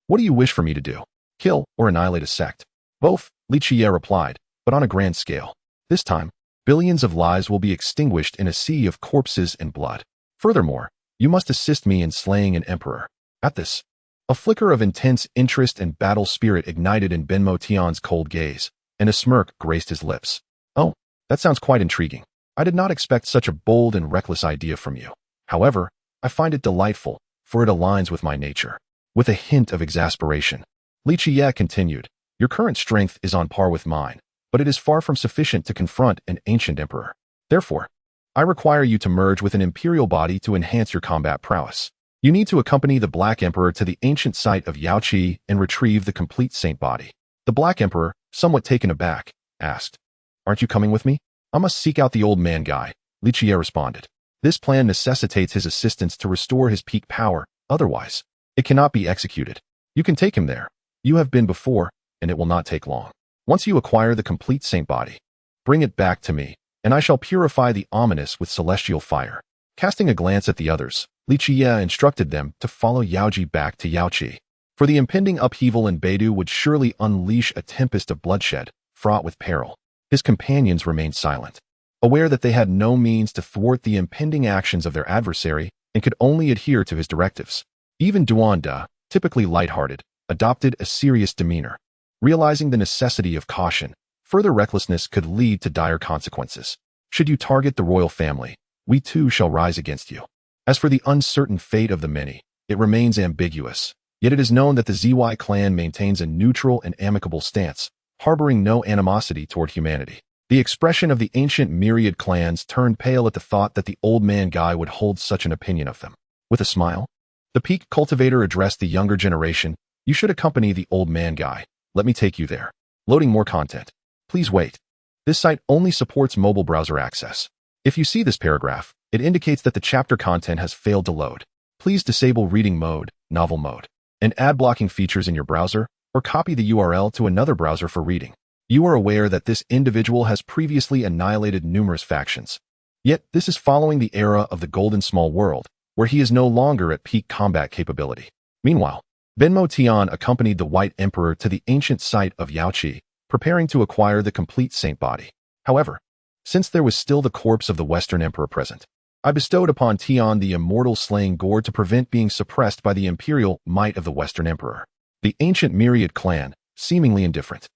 What do you wish for me to do? Kill or annihilate a sect? Both, Li Qiyeh replied, but on a grand scale. This time, billions of lives will be extinguished in a sea of corpses and blood. Furthermore, you must assist me in slaying an emperor. At this, a flicker of intense interest and battle spirit ignited in Benmo Tian's cold gaze, and a smirk graced his lips. Oh, that sounds quite intriguing. I did not expect such a bold and reckless idea from you. However, I find it delightful, for it aligns with my nature. With a hint of exasperation, Li Qiyeh continued, your current strength is on par with mine, but it is far from sufficient to confront an ancient emperor. Therefore, I require you to merge with an imperial body to enhance your combat prowess. You need to accompany the Black Emperor to the ancient site of Qiyeh and retrieve the complete saint body. The Black Emperor, somewhat taken aback, asked, aren't you coming with me? I must seek out the old man guy, Li Qiyeh responded. This plan necessitates his assistance to restore his peak power, otherwise, it cannot be executed. You can take him there. You have been before, and it will not take long. Once you acquire the complete saint body, bring it back to me, and I shall purify the ominous with celestial fire. Casting a glance at the others, Li Qiyeh instructed them to follow Yaoji back to Qiyeh. For the impending upheaval in Beidou would surely unleash a tempest of bloodshed, fraught with peril. His companions remained silent, aware that they had no means to thwart the impending actions of their adversary and could only adhere to his directives. Even Duan Da, typically lighthearted, adopted a serious demeanor. Realizing the necessity of caution, further recklessness could lead to dire consequences. Should you target the royal family, we too shall rise against you. As for the uncertain fate of the many, it remains ambiguous, yet it is known that the ZY clan maintains a neutral and amicable stance, harboring no animosity toward humanity. The expression of the ancient myriad clans turned pale at the thought that the old man guy would hold such an opinion of them. With a smile, the peak cultivator addressed the younger generation. You should accompany the old man guy. Let me take you there. Loading more content. Please wait. This site only supports mobile browser access. If you see this paragraph, it indicates that the chapter content has failed to load. Please disable reading mode, novel mode, and ad blocking features in your browser, or copy the URL to another browser for reading. You are aware that this individual has previously annihilated numerous factions. Yet, this is following the era of the Golden Small World, where he is no longer at peak combat capability. Meanwhile, Benmo Tian accompanied the White Emperor to the ancient site of Qiyeh, preparing to acquire the complete saint body. However, since there was still the corpse of the Western Emperor present, I bestowed upon Tian the immortal slaying gourd to prevent being suppressed by the imperial might of the Western Emperor. The ancient myriad clan, seemingly indifferent,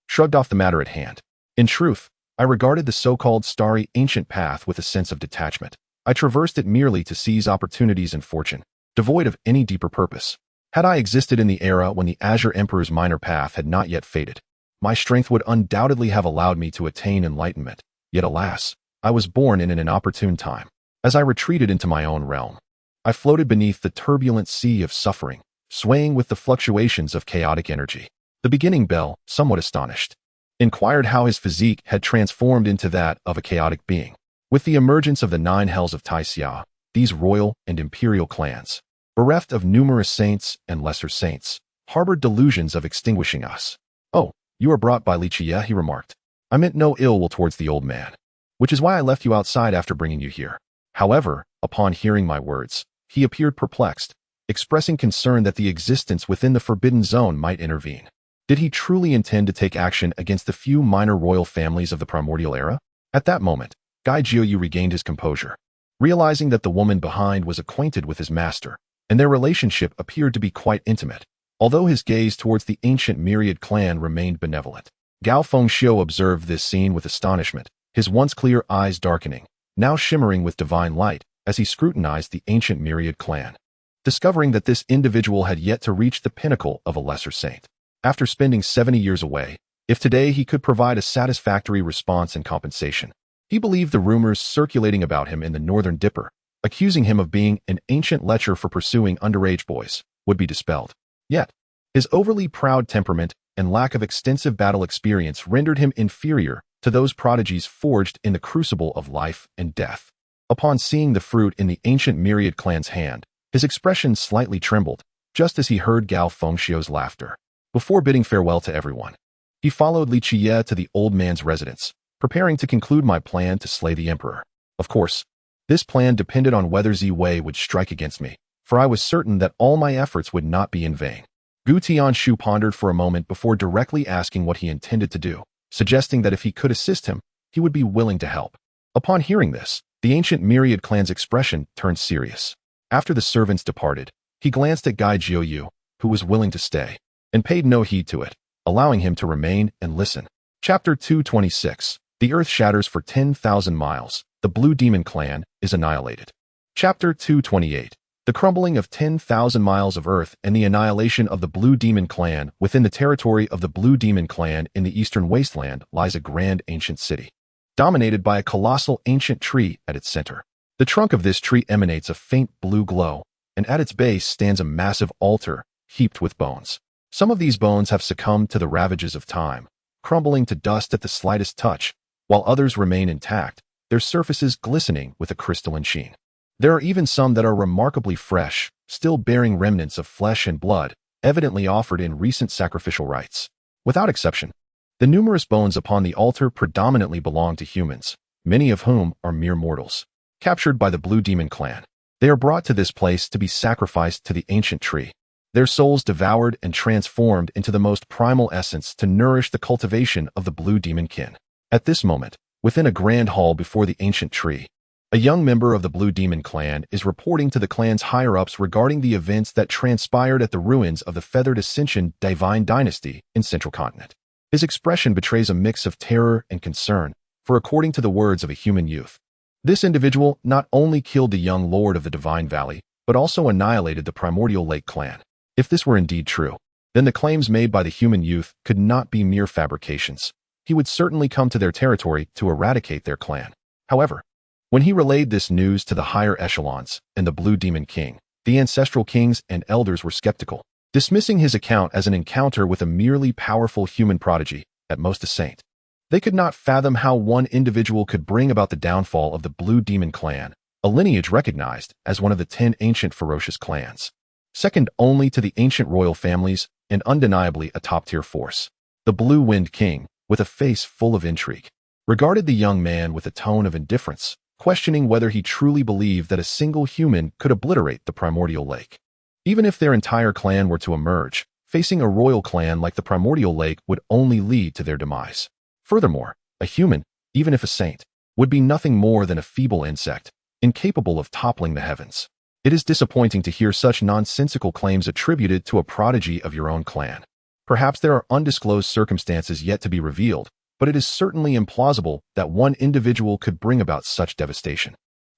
shrugged off the matter at hand. In truth, I regarded the so-called starry ancient path with a sense of detachment. I traversed it merely to seize opportunities and fortune, devoid of any deeper purpose. Had I existed in the era when the Azure Emperor's minor path had not yet faded, my strength would undoubtedly have allowed me to attain enlightenment. Yet alas, I was born in an inopportune time. As I retreated into my own realm, I floated beneath the turbulent sea of suffering, swaying with the fluctuations of chaotic energy. The beginning bell, somewhat astonished, inquired how his physique had transformed into that of a chaotic being. With the emergence of the 9 hells of Tai Xia, these royal and imperial clans, bereft of numerous saints and lesser saints, harbored delusions of extinguishing us. Oh, you are brought by Li Qiyeh, he remarked. I meant no ill will towards the old man, which is why I left you outside after bringing you here. However, upon hearing my words, he appeared perplexed, expressing concern that the existence within the Forbidden Zone might intervene. Did he truly intend to take action against the few minor royal families of the primordial era? At that moment, Li Qiyeh regained his composure, realizing that the woman behind was acquainted with his master, and their relationship appeared to be quite intimate, although his gaze towards the ancient myriad clan remained benevolent. Gao Fengxiu observed this scene with astonishment, his once clear eyes darkening, now shimmering with divine light, as he scrutinized the ancient myriad clan, discovering that this individual had yet to reach the pinnacle of a lesser saint. After spending 70 years away, if today he could provide a satisfactory response and compensation, he believed the rumors circulating about him in the Northern Dipper, accusing him of being an ancient lecher for pursuing underage boys, would be dispelled. Yet, his overly proud temperament and lack of extensive battle experience rendered him inferior to those prodigies forged in the crucible of life and death. Upon seeing the fruit in the ancient myriad clan's hand, his expression slightly trembled, just as he heard Gao Fengxiu's laughter. Before bidding farewell to everyone, he followed Li Qiyeh to the old man's residence, preparing to conclude my plan to slay the emperor. Of course, this plan depended on whether Ziwei would strike against me, for I was certain that all my efforts would not be in vain. Gu Tianshu pondered for a moment before directly asking what he intended to do, suggesting that if he could assist him, he would be willing to help. Upon hearing this, the ancient myriad clan's expression turned serious. After the servants departed, he glanced at Li Qiyeh, who was willing to stay, and paid no heed to it, allowing him to remain and listen. Chapter 226. The Earth shatters for 10,000 miles. The Blue Demon Clan is annihilated. Chapter 228. The crumbling of 10,000 miles of Earth and the annihilation of the Blue Demon Clan. Within the territory of the Blue Demon Clan in the eastern wasteland lies a grand ancient city, dominated by a colossal ancient tree at its center. The trunk of this tree emanates a faint blue glow, and at its base stands a massive altar heaped with bones. Some of these bones have succumbed to the ravages of time, crumbling to dust at the slightest touch, while others remain intact, their surfaces glistening with a crystalline sheen. There are even some that are remarkably fresh, still bearing remnants of flesh and blood, evidently offered in recent sacrificial rites. Without exception, the numerous bones upon the altar predominantly belong to humans, many of whom are mere mortals. Captured by the Blue Demon Clan, they are brought to this place to be sacrificed to the ancient tree, their souls devoured and transformed into the most primal essence to nourish the cultivation of the Blue Demon kin. At this moment, within a grand hall before the ancient tree, a young member of the Blue Demon Clan is reporting to the clan's higher-ups regarding the events that transpired at the ruins of the Feathered Ascension Divine Dynasty in Central Continent. His expression betrays a mix of terror and concern, for according to the words of a human youth, this individual not only killed the young lord of the Divine Valley, but also annihilated the Primordial Lake clan. If this were indeed true, then the claims made by the human youth could not be mere fabrications. He would certainly come to their territory to eradicate their clan. However, when he relayed this news to the higher echelons and the Blue Demon King, the ancestral kings and elders were skeptical, dismissing his account as an encounter with a merely powerful human prodigy, at most a saint. They could not fathom how one individual could bring about the downfall of the Blue Demon Clan, a lineage recognized as one of the 10 ancient ferocious clans, second only to the ancient royal families and undeniably a top-tier force. The Blue Wind King, with a face full of intrigue, regarded the young man with a tone of indifference, questioning whether he truly believed that a single human could obliterate the Primordial Lake. Even if their entire clan were to emerge, facing a royal clan like the Primordial Lake would only lead to their demise. Furthermore, a human, even if a saint, would be nothing more than a feeble insect, incapable of toppling the heavens. It is disappointing to hear such nonsensical claims attributed to a prodigy of your own clan. Perhaps there are undisclosed circumstances yet to be revealed, but it is certainly implausible that one individual could bring about such devastation.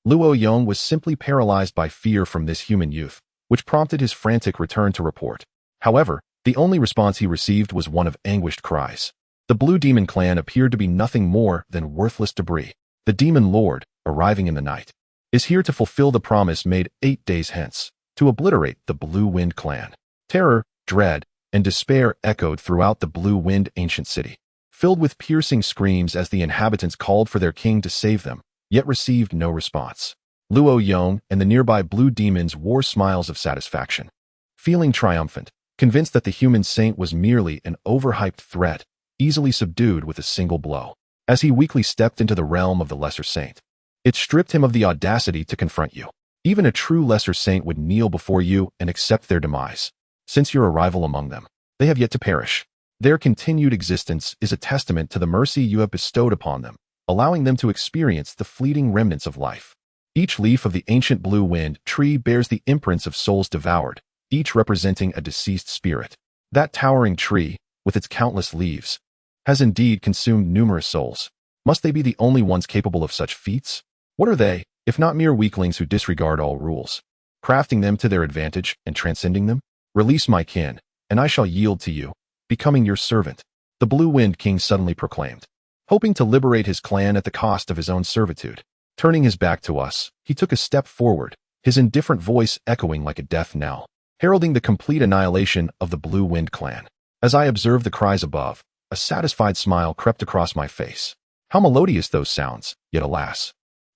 Luo Yong was simply paralyzed by fear from this human youth, which prompted his frantic return to report. However, the only response he received was one of anguished cries. The Blue Demon Clan appeared to be nothing more than worthless debris. The Demon Lord, arriving in the night, is here to fulfill the promise made 8 days hence, to obliterate the Blue Wind Clan. Terror, dread, and despair echoed throughout the Blue Wind ancient city, filled with piercing screams as the inhabitants called for their king to save them, yet received no response. Luo Yong and the nearby blue demons wore smiles of satisfaction, feeling triumphant, convinced that the human saint was merely an overhyped threat, easily subdued with a single blow. As he weakly stepped into the realm of the lesser saint, it stripped him of the audacity to confront you. Even a true lesser saint would kneel before you and accept their demise. Since your arrival among them, they have yet to perish. Their continued existence is a testament to the mercy you have bestowed upon them, allowing them to experience the fleeting remnants of life. Each leaf of the ancient blue wind tree bears the imprints of souls devoured, each representing a deceased spirit. That towering tree, with its countless leaves, has indeed consumed numerous souls. Must they be the only ones capable of such feats? What are they, if not mere weaklings who disregard all rules, crafting them to their advantage and transcending them? Release my kin, and I shall yield to you, becoming your servant, the Blue Wind King suddenly proclaimed, hoping to liberate his clan at the cost of his own servitude. Turning his back to us, he took a step forward, his indifferent voice echoing like a death knell, heralding the complete annihilation of the Blue Wind clan. As I observed the cries above, a satisfied smile crept across my face. How melodious those sounds, yet alas,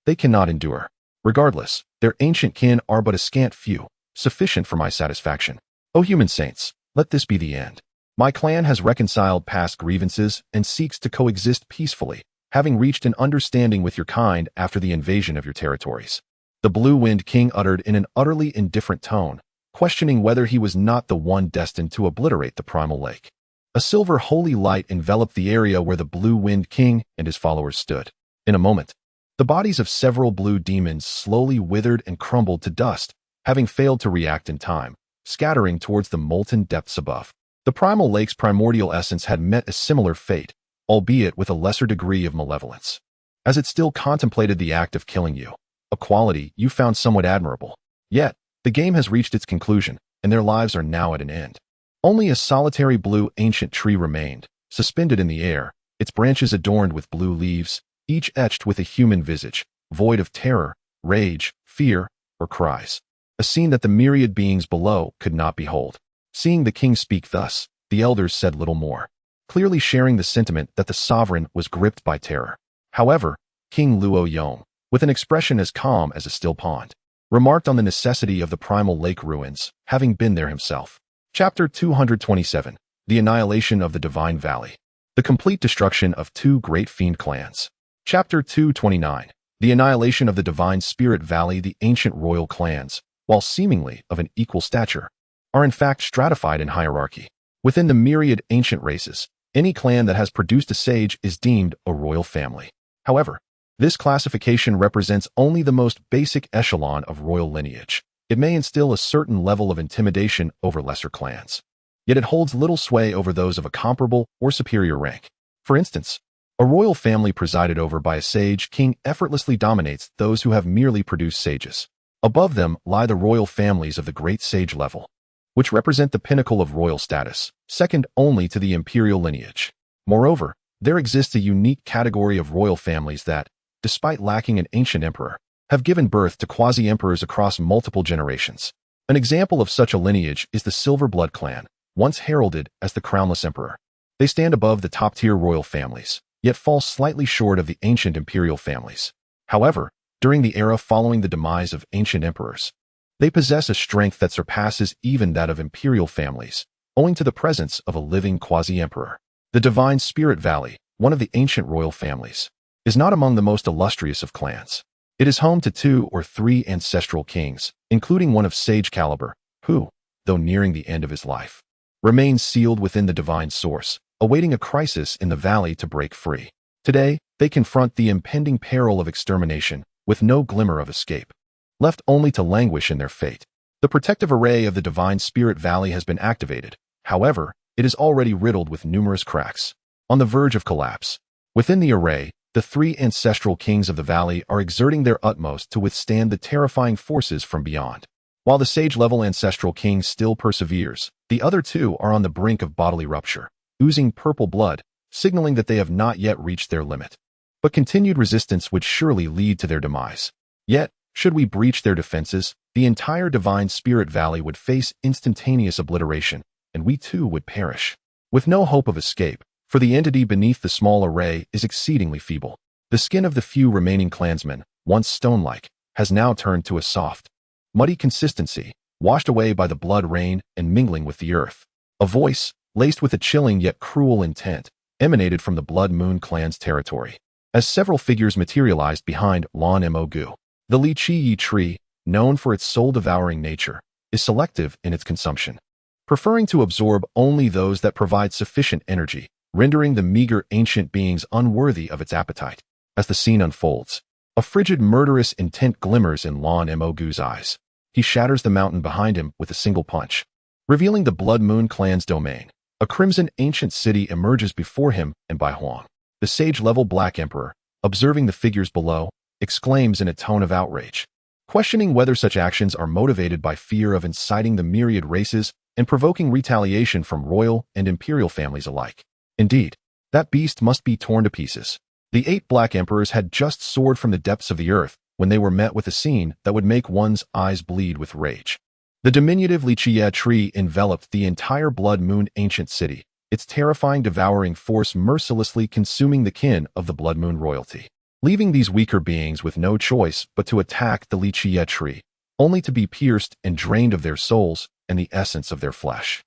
they cannot endure. Regardless, their ancient kin are but a scant few, sufficient for my satisfaction. O human saints, let this be the end. My clan has reconciled past grievances and seeks to coexist peacefully, having reached an understanding with your kind after the invasion of your territories. The Blue Wind King uttered in an utterly indifferent tone, questioning whether he was not the one destined to obliterate the primal lake. A silver holy light enveloped the area where the Blue Wind King and his followers stood. In a moment, the bodies of several blue demons slowly withered and crumbled to dust, having failed to react in time, scattering towards the molten depths above. The primal lake's primordial essence had met a similar fate, albeit with a lesser degree of malevolence, as it still contemplated the act of killing you, a quality you found somewhat admirable. Yet, the game has reached its conclusion, and their lives are now at an end. Only a solitary blue ancient tree remained, suspended in the air, its branches adorned with blue leaves, each etched with a human visage, void of terror, rage, fear, or cries. A scene that the myriad beings below could not behold. Seeing the king speak thus, the elders said little more, clearly sharing the sentiment that the sovereign was gripped by terror. However, King Luo Yong, with an expression as calm as a still pond, remarked on the necessity of the primal lake ruins, having been there himself. Chapter 227, The Annihilation of the Divine Valley. The complete destruction of two great fiend clans. Chapter 229, The Annihilation of the Divine Spirit Valley. The ancient royal clans, while seemingly of an equal stature, are in fact stratified in hierarchy. Within the myriad ancient races, any clan that has produced a sage is deemed a royal family. However, this classification represents only the most basic echelon of royal lineage. It may instill a certain level of intimidation over lesser clans, yet it holds little sway over those of a comparable or superior rank. For instance, a royal family presided over by a sage king effortlessly dominates those who have merely produced sages. Above them lie the royal families of the great sage level, which represent the pinnacle of royal status, second only to the imperial lineage. Moreover, there exists a unique category of royal families that, despite lacking an ancient emperor, have given birth to quasi-emperors across multiple generations. An example of such a lineage is the Silver Blood clan, once heralded as the crownless emperor. They stand above the top-tier royal families, yet fall slightly short of the ancient imperial families. However, during the era following the demise of ancient emperors, they possess a strength that surpasses even that of imperial families, owing to the presence of a living quasi-emperor. The Divine Spirit Valley, one of the ancient royal families, is not among the most illustrious of clans. It is home to 2 or 3 ancestral kings, including one of sage caliber, who, though nearing the end of his life, remains sealed within the divine source, awaiting a crisis in the valley to break free. Today, they confront the impending peril of extermination with no glimmer of escape, left only to languish in their fate. The protective array of the Divine Spirit Valley has been activated. However, it is already riddled with numerous cracks, on the verge of collapse. Within the array, the 3 ancestral kings of the valley are exerting their utmost to withstand the terrifying forces from beyond. While the sage-level ancestral king still perseveres, the other 2 are on the brink of bodily rupture, oozing purple blood, signaling that they have not yet reached their limit. But continued resistance would surely lead to their demise. Yet, should we breach their defenses, the entire Divine Spirit Valley would face instantaneous obliteration, and we too would perish, with no hope of escape, for the entity beneath the small array is exceedingly feeble. The skin of the few remaining clansmen, once stone-like, has now turned to a soft, muddy consistency, washed away by the blood rain and mingling with the earth. A voice, laced with a chilling yet cruel intent, emanated from the Blood Moon clan's territory, as several figures materialized behind Lan Mo Gu. The Li Qiyeh tree, known for its soul-devouring nature, is selective in its consumption, preferring to absorb only those that provide sufficient energy, rendering the meager ancient beings unworthy of its appetite. As the scene unfolds, a frigid, murderous intent glimmers in Lan Mogu's eyes. He shatters the mountain behind him with a single punch, revealing the Blood Moon clan's domain. A crimson ancient city emerges before him, and Bai Huang, the sage-level Black Emperor, observing the figures below, exclaims in a tone of outrage, questioning whether such actions are motivated by fear of inciting the myriad races and provoking retaliation from royal and imperial families alike. Indeed, that beast must be torn to pieces. The 8 Black Emperors had just soared from the depths of the earth when they were met with a scene that would make one's eyes bleed with rage. The diminutive Li Qiyeh tree enveloped the entire Blood Moon ancient city, its terrifying devouring force mercilessly consuming the kin of the Blood Moon royalty, leaving these weaker beings with no choice but to attack the Li Qiyeh tree, only to be pierced and drained of their souls and the essence of their flesh.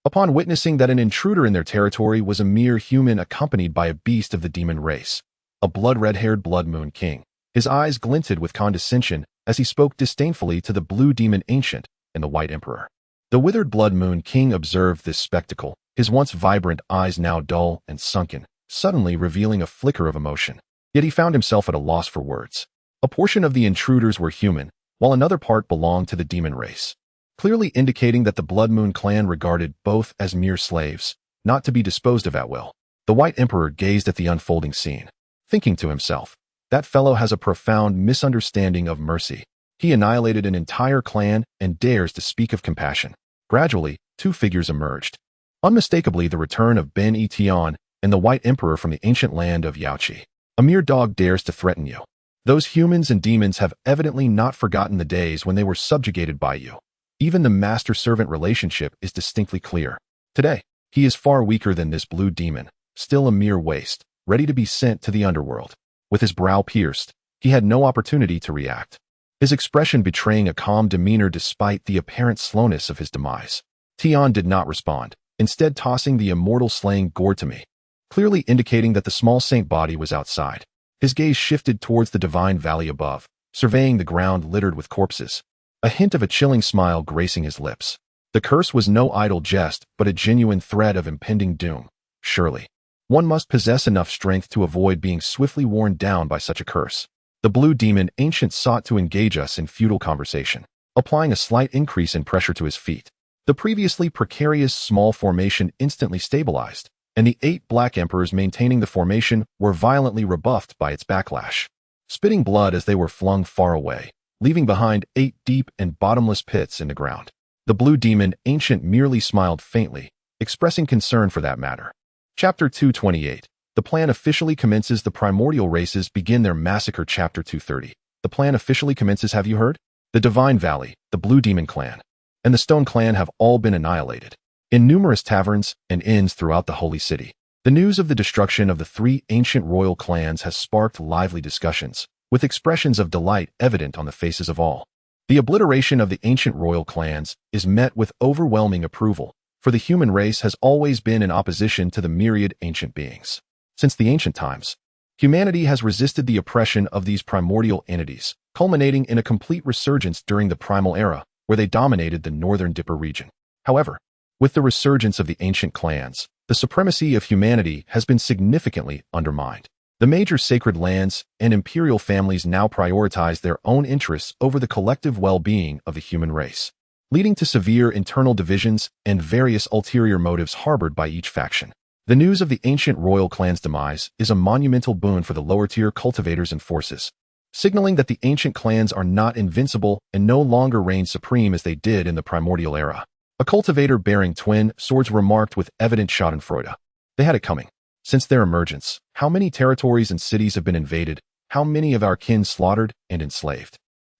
Upon witnessing that an intruder in their territory was a mere human accompanied by a beast of the demon race, a blood-red-haired Blood Moon king, his eyes glinted with condescension as he spoke disdainfully to the Blue Demon Ancient and the White Emperor. The withered Blood Moon king observed this spectacle, his once vibrant eyes now dull and sunken, suddenly revealing a flicker of emotion. Yet he found himself at a loss for words. A portion of the intruders were human, while another part belonged to the demon race, clearly indicating that the Blood Moon clan regarded both as mere slaves, not to be disposed of at will. The White Emperor gazed at the unfolding scene, thinking to himself, that fellow has a profound misunderstanding of mercy. He annihilated an entire clan and dares to speak of compassion. Gradually, 2 figures emerged. Unmistakably the return of Ben Tian and the White Emperor from the ancient land of Yaoqi. A mere dog dares to threaten you. Those humans and demons have evidently not forgotten the days when they were subjugated by you. Even the master-servant relationship is distinctly clear. Today, he is far weaker than this blue demon, still a mere waste, ready to be sent to the underworld. With his brow pierced, he had no opportunity to react, his expression betraying a calm demeanor despite the apparent slowness of his demise. Tian did not respond, instead tossing the immortal slaying gourd to me, clearly indicating that the small saint body was outside. His gaze shifted towards the divine valley above, surveying the ground littered with corpses, a hint of a chilling smile gracing his lips. The curse was no idle jest, but a genuine threat of impending doom. Surely, one must possess enough strength to avoid being swiftly worn down by such a curse. The Blue Demon Ancient sought to engage us in futile conversation, applying a slight increase in pressure to his feet. The previously precarious small formation instantly stabilized, and the 8 Black Emperors maintaining the formation were violently rebuffed by its backlash, spitting blood as they were flung far away, leaving behind 8 deep and bottomless pits in the ground. The Blue Demon Ancient merely smiled faintly, expressing concern for that matter. Chapter 228. The plan officially commences. The primordial races begin their massacre. Chapter 230. The plan officially commences. Have you heard? The Divine Valley, the Blue Demon Clan, and the Stone Clan have all been annihilated. In numerous taverns and inns throughout the Holy City, the news of the destruction of the 3 ancient royal clans has sparked lively discussions, with expressions of delight evident on the faces of all. The obliteration of the ancient royal clans is met with overwhelming approval, for the human race has always been in opposition to the myriad ancient beings. Since the ancient times, humanity has resisted the oppression of these primordial entities, culminating in a complete resurgence during the Primal Era, where they dominated the northern Dipper region. However, with the resurgence of the ancient clans, the supremacy of humanity has been significantly undermined. The major sacred lands and imperial families now prioritize their own interests over the collective well-being of the human race, leading to severe internal divisions and various ulterior motives harbored by each faction. The news of the ancient royal clan's demise is a monumental boon for the lower-tier cultivators and forces, signaling that the ancient clans are not invincible and no longer reign supreme as they did in the primordial era. A cultivator bearing twin swords remarked with evident schadenfreude. They had it coming. Since their emergence, how many territories and cities have been invaded, how many of our kin slaughtered and enslaved.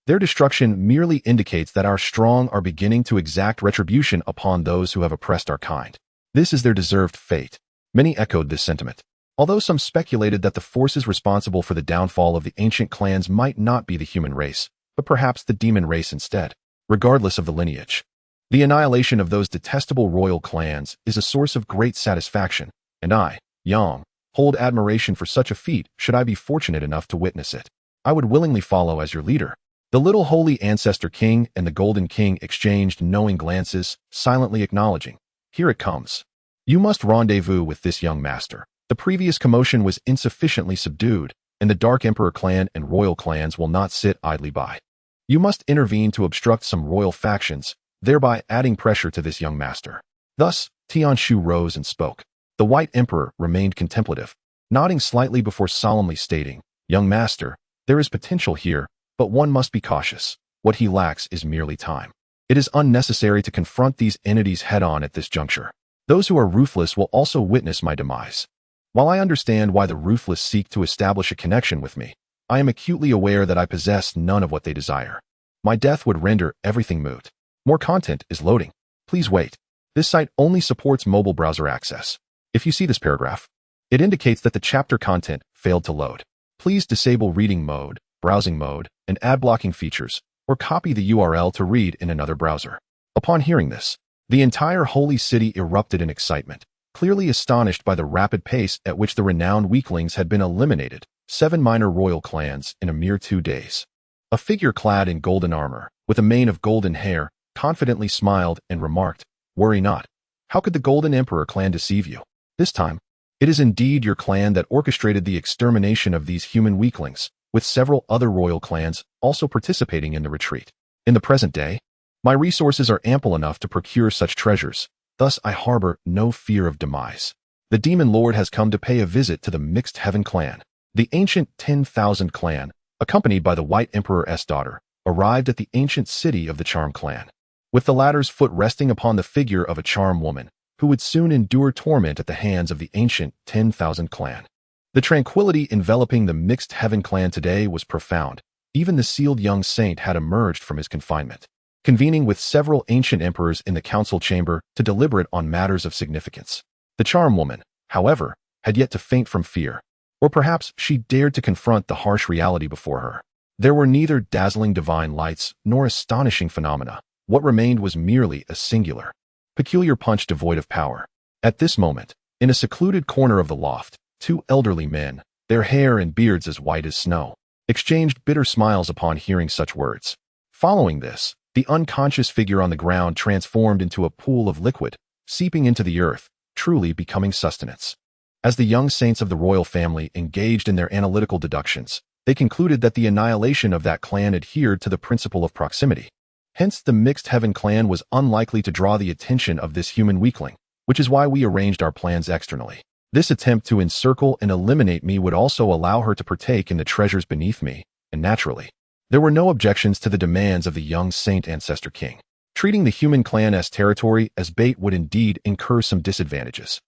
Their destruction merely indicates that our strong are beginning to exact retribution upon those who have oppressed our kind. This is their deserved fate. Many echoed this sentiment, although some speculated that the forces responsible for the downfall of the ancient clans might not be the human race, but perhaps the demon race instead. Regardless of the lineage, the annihilation of those detestable royal clans is a source of great satisfaction, and I, Yang, hold admiration for such a feat should I be fortunate enough to witness it. I would willingly follow as your leader. The little holy ancestor king and the golden king exchanged knowing glances, silently acknowledging, "Here it comes. You must rendezvous with this young master." The previous commotion was insufficiently subdued, and the Dark Emperor clan and royal clans will not sit idly by. You must intervene to obstruct some royal factions, thereby adding pressure to this young master. Thus, Tianshu rose and spoke. The White Emperor remained contemplative, nodding slightly before solemnly stating, "Young master, there is potential here, but one must be cautious. What he lacks is merely time. It is unnecessary to confront these entities head-on at this juncture. Those who are ruthless will also witness my demise. While I understand why the ruthless seek to establish a connection with me, I am acutely aware that I possess none of what they desire. My death would render everything moot. More content is loading. Please wait. This site only supports mobile browser access. If you see this paragraph, it indicates that the chapter content failed to load. Please disable reading mode, browsing mode, and ad blocking features, or copy the URL to read in another browser." Upon hearing this, the entire holy city erupted in excitement, clearly astonished by the rapid pace at which the renowned weaklings had been eliminated, 7 minor royal clans in a mere 2 days. A figure clad in golden armor, with a mane of golden hair, confidently smiled and remarked, "Worry not. How could the Golden Emperor clan deceive you? This time, it is indeed your clan that orchestrated the extermination of these human weaklings, with several other royal clans also participating in the retreat. In the present day, my resources are ample enough to procure such treasures, thus I harbor no fear of demise. The Demon Lord has come to pay a visit to the Mixed Heaven clan." The ancient 10,000 clan, accompanied by the White Emperor's daughter, arrived at the ancient city of the Charm clan, with the latter's foot resting upon the figure of a charm woman, who would soon endure torment at the hands of the ancient 10,000 clan. The tranquility enveloping the Mixed Heaven clan today was profound. Even the sealed young saint had emerged from his confinement, convening with several ancient emperors in the council chamber to deliberate on matters of significance. The charm woman, however, had yet to faint from fear, or perhaps she dared to confront the harsh reality before her. There were neither dazzling divine lights nor astonishing phenomena. What remained was merely a singular, peculiar punch devoid of power. At this moment, in a secluded corner of the loft, 2 elderly men, their hair and beards as white as snow, exchanged bitter smiles upon hearing such words. Following this, the unconscious figure on the ground transformed into a pool of liquid, seeping into the earth, truly becoming sustenance. As the young saints of the royal family engaged in their analytical deductions, they concluded that the annihilation of that clan adhered to the principle of proximity. Hence, the Mixed Heaven clan was unlikely to draw the attention of this human weakling, which is why we arranged our plans externally. This attempt to encircle and eliminate me would also allow her to partake in the treasures beneath me, and naturally, there were no objections to the demands of the young saint ancestor king. Treating the human clan as territory as bait would indeed incur some disadvantages.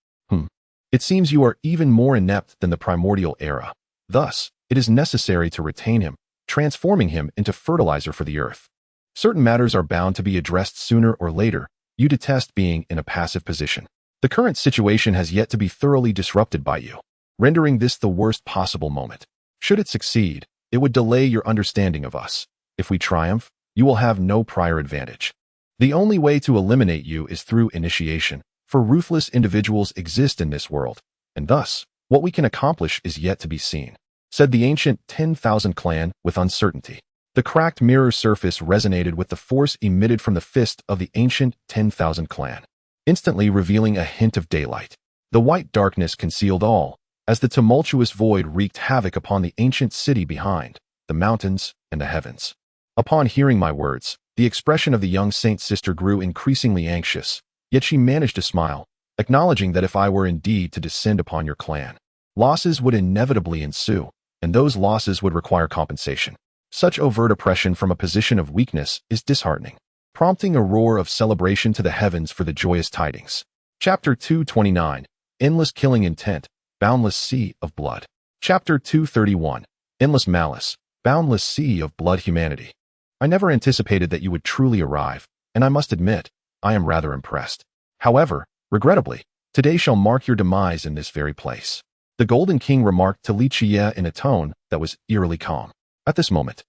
It seems you are even more inept than the primordial era. Thus, it is necessary to retain him, transforming him into fertilizer for the earth. Certain matters are bound to be addressed sooner or later. You detest being in a passive position. The current situation has yet to be thoroughly disrupted by you, rendering this the worst possible moment. Should it succeed, it would delay your understanding of us. If we triumph, you will have no prior advantage. The only way to eliminate you is through initiation, for ruthless individuals exist in this world, and thus, what we can accomplish is yet to be seen, said the ancient 10,000 clan with uncertainty. The cracked mirror surface resonated with the force emitted from the fist of the ancient 10,000 clan, instantly revealing a hint of daylight. The white darkness concealed all, as the tumultuous void wreaked havoc upon the ancient city behind, the mountains, and the heavens. Upon hearing my words, the expression of the young saint's sister grew increasingly anxious, yet she managed to smile, acknowledging that if I were indeed to descend upon your clan, losses would inevitably ensue, and those losses would require compensation. Such overt oppression from a position of weakness is disheartening, prompting a roar of celebration to the heavens for the joyous tidings. Chapter 229, Endless Killing Intent, Boundless Sea of Blood. Chapter 231, Endless Malice, Boundless Sea of Blood Humanity. I never anticipated that you would truly arrive, and I must admit, I am rather impressed. However, regrettably, today shall mark your demise in this very place. The Golden King remarked to Li Qiyeh in a tone that was eerily calm. At this moment,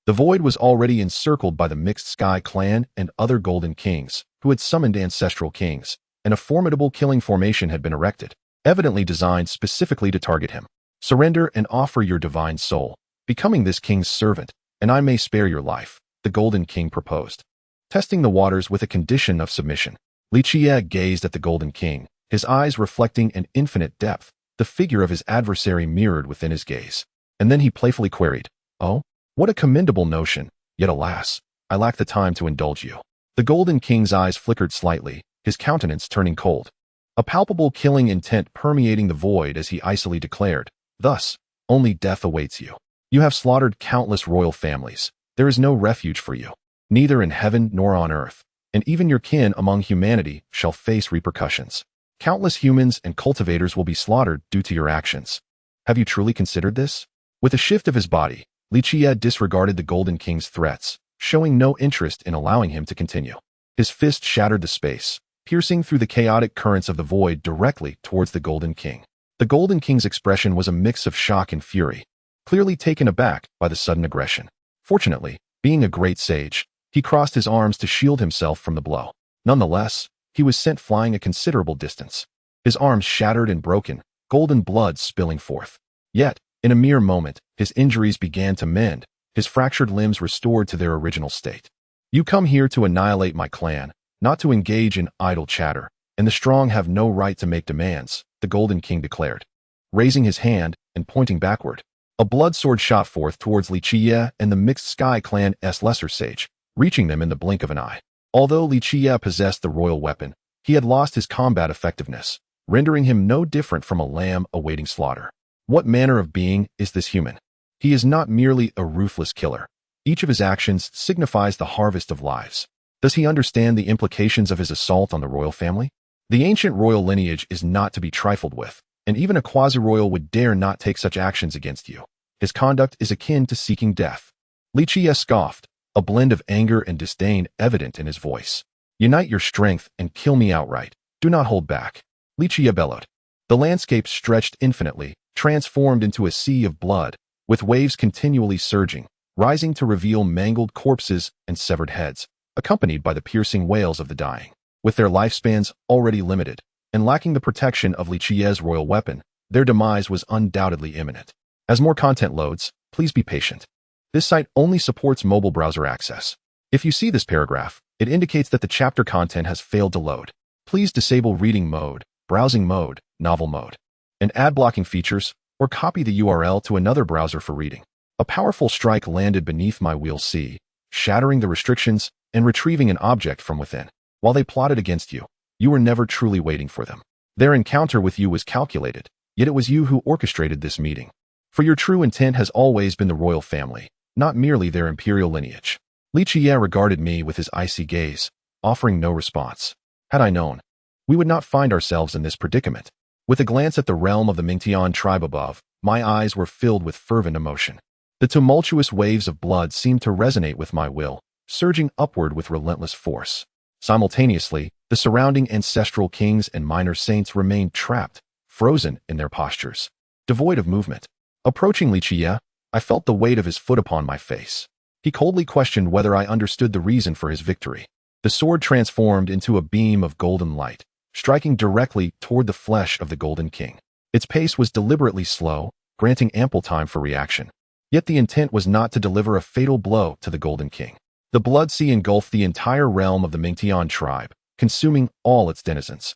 the void was already encircled by the Mixed Sky clan and other Golden Kings, who had summoned ancestral kings, and a formidable killing formation had been erected, evidently designed specifically to target him. Surrender and offer your divine soul, becoming this king's servant, and I may spare your life, the Golden King proposed. Testing the waters with a condition of submission. Li Qiyeh gazed at the Golden King, his eyes reflecting an infinite depth, the figure of his adversary mirrored within his gaze. And then he playfully queried, "Oh, what a commendable notion, yet alas, I lack the time to indulge you." The Golden King's eyes flickered slightly, his countenance turning cold. A palpable killing intent permeating the void as he icily declared, "Thus, only death awaits you. You have slaughtered countless royal families. There is no refuge for you, neither in heaven nor on earth, and even your kin among humanity shall face repercussions. Countless humans and cultivators will be slaughtered due to your actions. Have you truly considered this?" With a shift of his body, Li Qiyeh disregarded the Golden King's threats, showing no interest in allowing him to continue. His fist shattered the space, piercing through the chaotic currents of the void directly towards the Golden King. The Golden King's expression was a mix of shock and fury, clearly taken aback by the sudden aggression. Fortunately, being a great sage, he crossed his arms to shield himself from the blow. Nonetheless, he was sent flying a considerable distance, his arms shattered and broken, golden blood spilling forth. Yet, in a mere moment, his injuries began to mend, his fractured limbs restored to their original state. "You come here to annihilate my clan, not to engage in idle chatter, and the strong have no right to make demands," the Golden King declared. Raising his hand and pointing backward, a blood sword shot forth towards Li Qiyeh and the Mixed Sky Clan's lesser sage, reaching them in the blink of an eye. Although Li Qiyeh possessed the royal weapon, he had lost his combat effectiveness, rendering him no different from a lamb awaiting slaughter. What manner of being is this human? He is not merely a ruthless killer. Each of his actions signifies the harvest of lives. Does he understand the implications of his assault on the royal family? The ancient royal lineage is not to be trifled with, and even a quasi-royal would dare not take such actions against you. His conduct is akin to seeking death. Li Qiyeh scoffed, a blend of anger and disdain evident in his voice. "Unite your strength and kill me outright. Do not hold back." Li Qiyeh bellowed. The landscape stretched infinitely, transformed into a sea of blood, with waves continually surging, rising to reveal mangled corpses and severed heads, accompanied by the piercing wails of the dying. With their lifespans already limited, and lacking the protection of Li Qiyeh's royal weapon, their demise was undoubtedly imminent. As more content loads, please be patient. This site only supports mobile browser access. If you see this paragraph, it indicates that the chapter content has failed to load. Please disable reading mode, browsing mode, novel mode, and ad blocking features, or copy the URL to another browser for reading. A powerful strike landed beneath my wheel C, shattering the restrictions and retrieving an object from within. While they plotted against you, you were never truly waiting for them. Their encounter with you was calculated, yet it was you who orchestrated this meeting. For your true intent has always been the royal family, not merely their imperial lineage. Li Qiyeh regarded me with his icy gaze, offering no response. Had I known, we would not find ourselves in this predicament. With a glance at the realm of the Mingtian tribe above, my eyes were filled with fervent emotion. The tumultuous waves of blood seemed to resonate with my will, surging upward with relentless force. Simultaneously, the surrounding ancestral kings and minor saints remained trapped, frozen in their postures, devoid of movement. Approaching Li Qiyeh, I felt the weight of his foot upon my face. He coldly questioned whether I understood the reason for his victory. The sword transformed into a beam of golden light, striking directly toward the flesh of the Golden King. Its pace was deliberately slow, granting ample time for reaction. Yet the intent was not to deliver a fatal blow to the Golden King. The blood sea engulfed the entire realm of the Mingtian tribe, consuming all its denizens,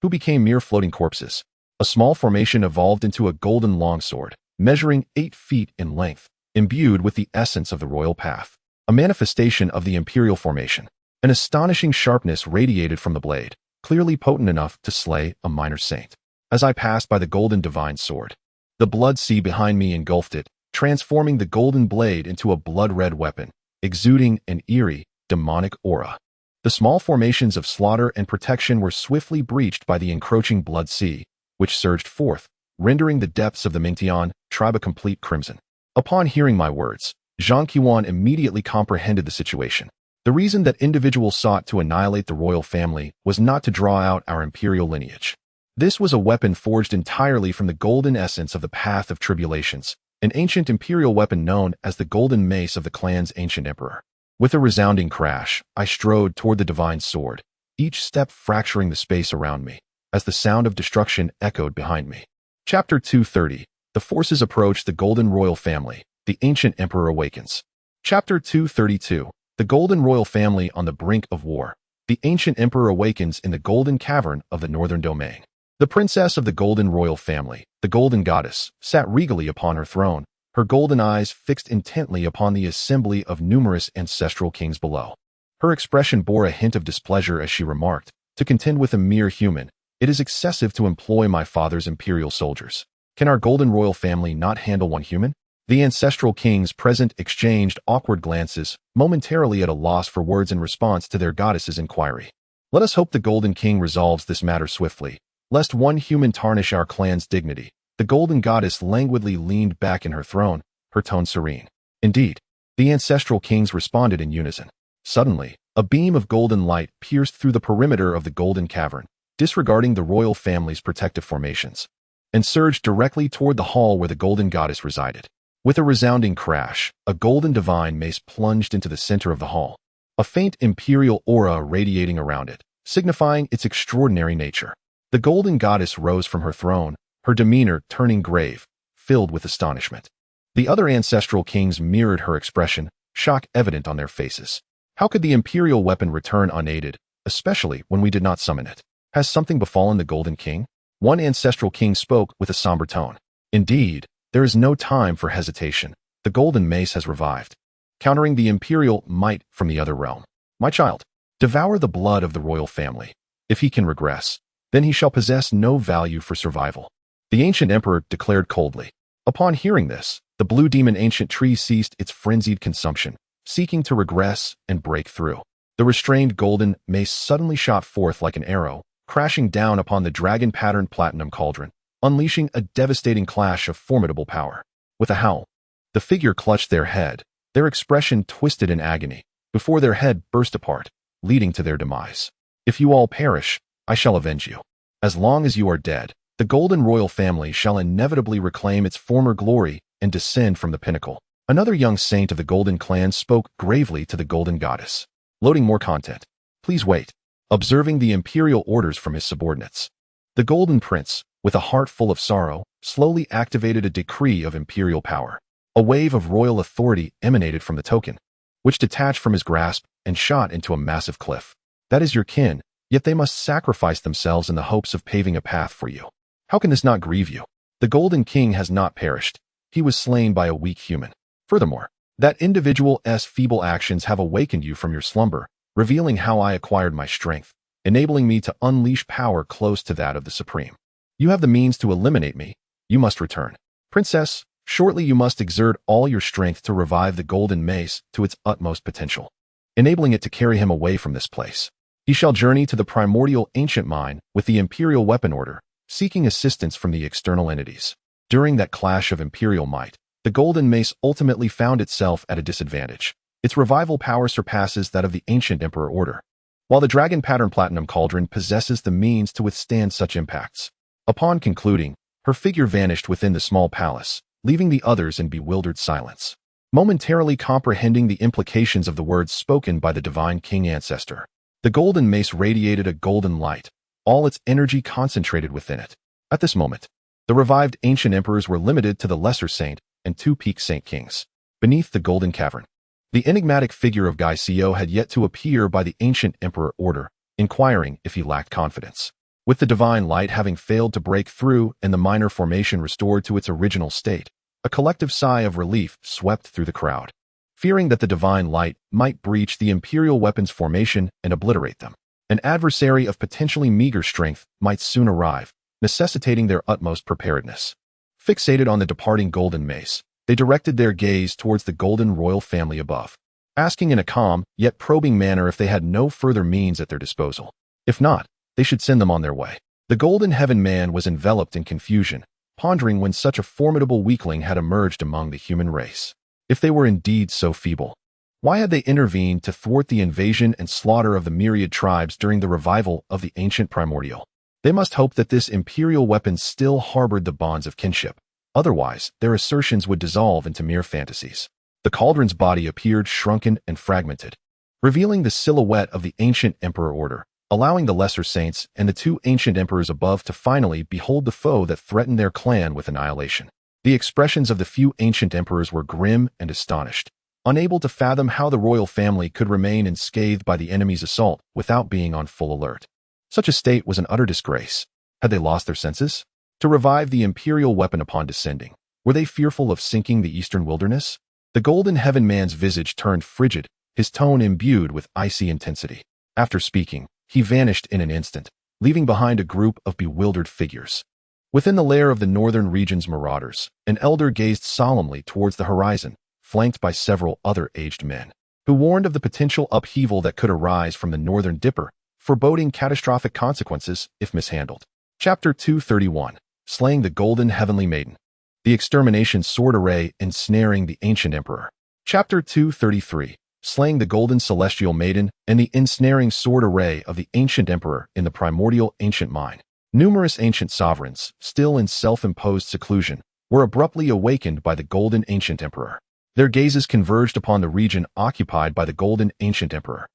who became mere floating corpses. A small formation evolved into a golden longsword, measuring 8 feet in length, imbued with the essence of the royal path. A manifestation of the imperial formation. An astonishing sharpness radiated from the blade, clearly potent enough to slay a minor saint. As I passed by the golden divine sword, the blood sea behind me engulfed it, transforming the golden blade into a blood-red weapon, exuding an eerie, demonic aura. The small formations of slaughter and protection were swiftly breached by the encroaching blood sea, which surged forth, rendering the depths of the Mingtian tribe a complete crimson. Upon hearing my words, Zhang Qiwan immediately comprehended the situation. The reason that individuals sought to annihilate the royal family was not to draw out our imperial lineage. This was a weapon forged entirely from the golden essence of the path of tribulations, an ancient imperial weapon known as the golden mace of the clan's ancient emperor. With a resounding crash, I strode toward the divine sword, each step fracturing the space around me, as the sound of destruction echoed behind me. Chapter 230. The forces approach the golden royal family. The ancient emperor awakens. Chapter 232. The Golden Royal Family on the Brink of War. The ancient emperor awakens in the golden cavern of the northern domain. The princess of the Golden Royal Family, the Golden Goddess, sat regally upon her throne, her golden eyes fixed intently upon the assembly of numerous ancestral kings below. Her expression bore a hint of displeasure as she remarked, "To contend with a mere human, it is excessive to employ my father's imperial soldiers. Can our Golden Royal Family not handle one human?" The ancestral kings present exchanged awkward glances, momentarily at a loss for words in response to their goddess's inquiry. "Let us hope the Golden King resolves this matter swiftly, lest one human tarnish our clan's dignity." The Golden Goddess languidly leaned back in her throne, her tone serene. "Indeed." The ancestral kings responded in unison. Suddenly, a beam of golden light pierced through the perimeter of the golden cavern, disregarding the royal family's protective formations, and surged directly toward the hall where the Golden Goddess resided. With a resounding crash, a golden divine mace plunged into the center of the hall, a faint imperial aura radiating around it, signifying its extraordinary nature. The Golden Goddess rose from her throne, her demeanor turning grave, filled with astonishment. The other ancestral kings mirrored her expression, shock evident on their faces. How could the imperial weapon return unaided, especially when we did not summon it? Has something befallen the Golden King? One ancestral king spoke with a somber tone. "Indeed, there is no time for hesitation. The golden mace has revived, countering the imperial might from the other realm. My child, devour the blood of the royal family. If he can regress, then he shall possess no value for survival." The ancient emperor declared coldly. Upon hearing this, the blue demon ancient tree ceased its frenzied consumption, seeking to regress and break through. The restrained golden mace suddenly shot forth like an arrow, crashing down upon the dragon-patterned platinum cauldron, unleashing a devastating clash of formidable power. With a howl, the figure clutched their head, their expression twisted in agony, before their head burst apart, leading to their demise. "If you all perish, I shall avenge you. As long as you are dead, the Golden Royal Family shall inevitably reclaim its former glory and descend from the pinnacle." Another young saint of the Golden Clan spoke gravely to the Golden Goddess. Loading more content. Please wait. Observing the imperial orders from his subordinates, the Golden Prince, with a heart full of sorrow, slowly activated a decree of imperial power. A wave of royal authority emanated from the token, which detached from his grasp and shot into a massive cliff. "That is your kin, yet they must sacrifice themselves in the hopes of paving a path for you. How can this not grieve you? The Golden King has not perished. He was slain by a weak human. Furthermore, that individual's feeble actions have awakened you from your slumber, revealing how I acquired my strength, enabling me to unleash power close to that of the Supreme. You have the means to eliminate me. You must return. Princess, shortly you must exert all your strength to revive the golden mace to its utmost potential, enabling it to carry him away from this place. He shall journey to the primordial ancient mine with the imperial weapon order, seeking assistance from the external entities." During that clash of imperial might, the golden mace ultimately found itself at a disadvantage. Its revival power surpasses that of the ancient emperor order, while the dragon-patterned platinum cauldron possesses the means to withstand such impacts. Upon concluding, her figure vanished within the small palace, leaving the others in bewildered silence, momentarily comprehending the implications of the words spoken by the divine king ancestor. The golden mace radiated a golden light, all its energy concentrated within it. At this moment, the revived ancient emperors were limited to the lesser saint and two peak saint kings. Beneath the golden cavern, the enigmatic figure of Li Qiyeh had yet to appear by the ancient emperor order, inquiring if he lacked confidence. With the divine light having failed to break through and the minor formation restored to its original state, a collective sigh of relief swept through the crowd, fearing that the divine light might breach the imperial weapons formation and obliterate them. An adversary of potentially meager strength might soon arrive, necessitating their utmost preparedness. Fixated on the departing golden mace, they directed their gaze towards the Golden Royal Family above, asking in a calm yet probing manner if they had no further means at their disposal. If not, they should send them on their way. The Golden Heaven Man was enveloped in confusion, pondering when such a formidable weakling had emerged among the human race. If they were indeed so feeble, why had they intervened to thwart the invasion and slaughter of the myriad tribes during the revival of the ancient primordial? They must hope that this imperial weapon still harbored the bonds of kinship. Otherwise, their assertions would dissolve into mere fantasies. The cauldron's body appeared shrunken and fragmented, revealing the silhouette of the ancient emperor order, allowing the lesser saints and the two ancient emperors above to finally behold the foe that threatened their clan with annihilation. The expressions of the few ancient emperors were grim and astonished, unable to fathom how the royal family could remain unscathed by the enemy's assault without being on full alert. Such a state was an utter disgrace. Had they lost their senses? To revive the imperial weapon upon descending, were they fearful of sinking the eastern wilderness? The golden heaven man's visage turned frigid, his tone imbued with icy intensity. After speaking, he vanished in an instant, leaving behind a group of bewildered figures. Within the lair of the northern region's marauders, an elder gazed solemnly towards the horizon, flanked by several other aged men, who warned of the potential upheaval that could arise from the northern dipper, foreboding catastrophic consequences if mishandled. Chapter 231. Slaying the Golden Heavenly Maiden. The Extermination Sword Array Ensnaring the Ancient Emperor. Chapter 233. Slaying the Golden Celestial Maiden and the Ensnaring Sword Array of the Ancient Emperor in the Primordial Ancient Mine. Numerous ancient sovereigns, still in self-imposed seclusion, were abruptly awakened by the Golden Ancient Emperor. Their gazes converged upon the region occupied by the Golden Ancient Emperor.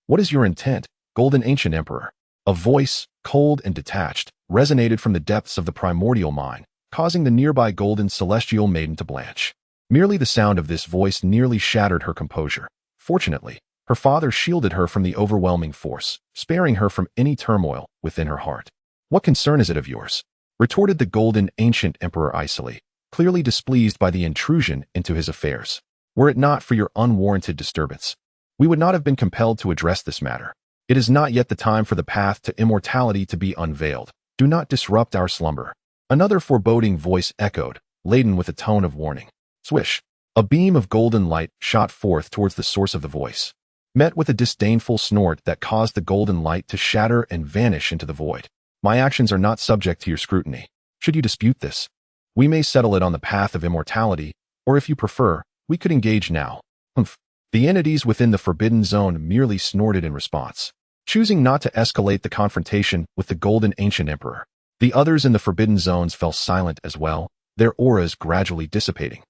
"What is your intent, Golden Ancient Emperor?" A voice, cold and detached, resonated from the depths of the primordial mine, causing the nearby Golden Celestial Maiden to blanch. Merely the sound of this voice nearly shattered her composure. Fortunately, her father shielded her from the overwhelming force, sparing her from any turmoil within her heart. "What concern is it of yours?" retorted the Golden Ancient Emperor icily, clearly displeased by the intrusion into his affairs. "Were it not for your unwarranted disturbance, we would not have been compelled to address this matter. It is not yet the time for the path to immortality to be unveiled. Do not disrupt our slumber." Another foreboding voice echoed, laden with a tone of warning. Swish! A beam of golden light shot forth towards the source of the voice, met with a disdainful snort that caused the golden light to shatter and vanish into the void. "My actions are not subject to your scrutiny. Should you dispute this, we may settle it on the path of immortality, or if you prefer, we could engage now." Humph. The entities within the forbidden zone merely snorted in response, choosing not to escalate the confrontation with the Golden Ancient Emperor. The others in the forbidden zones fell silent as well, their auras gradually dissipating.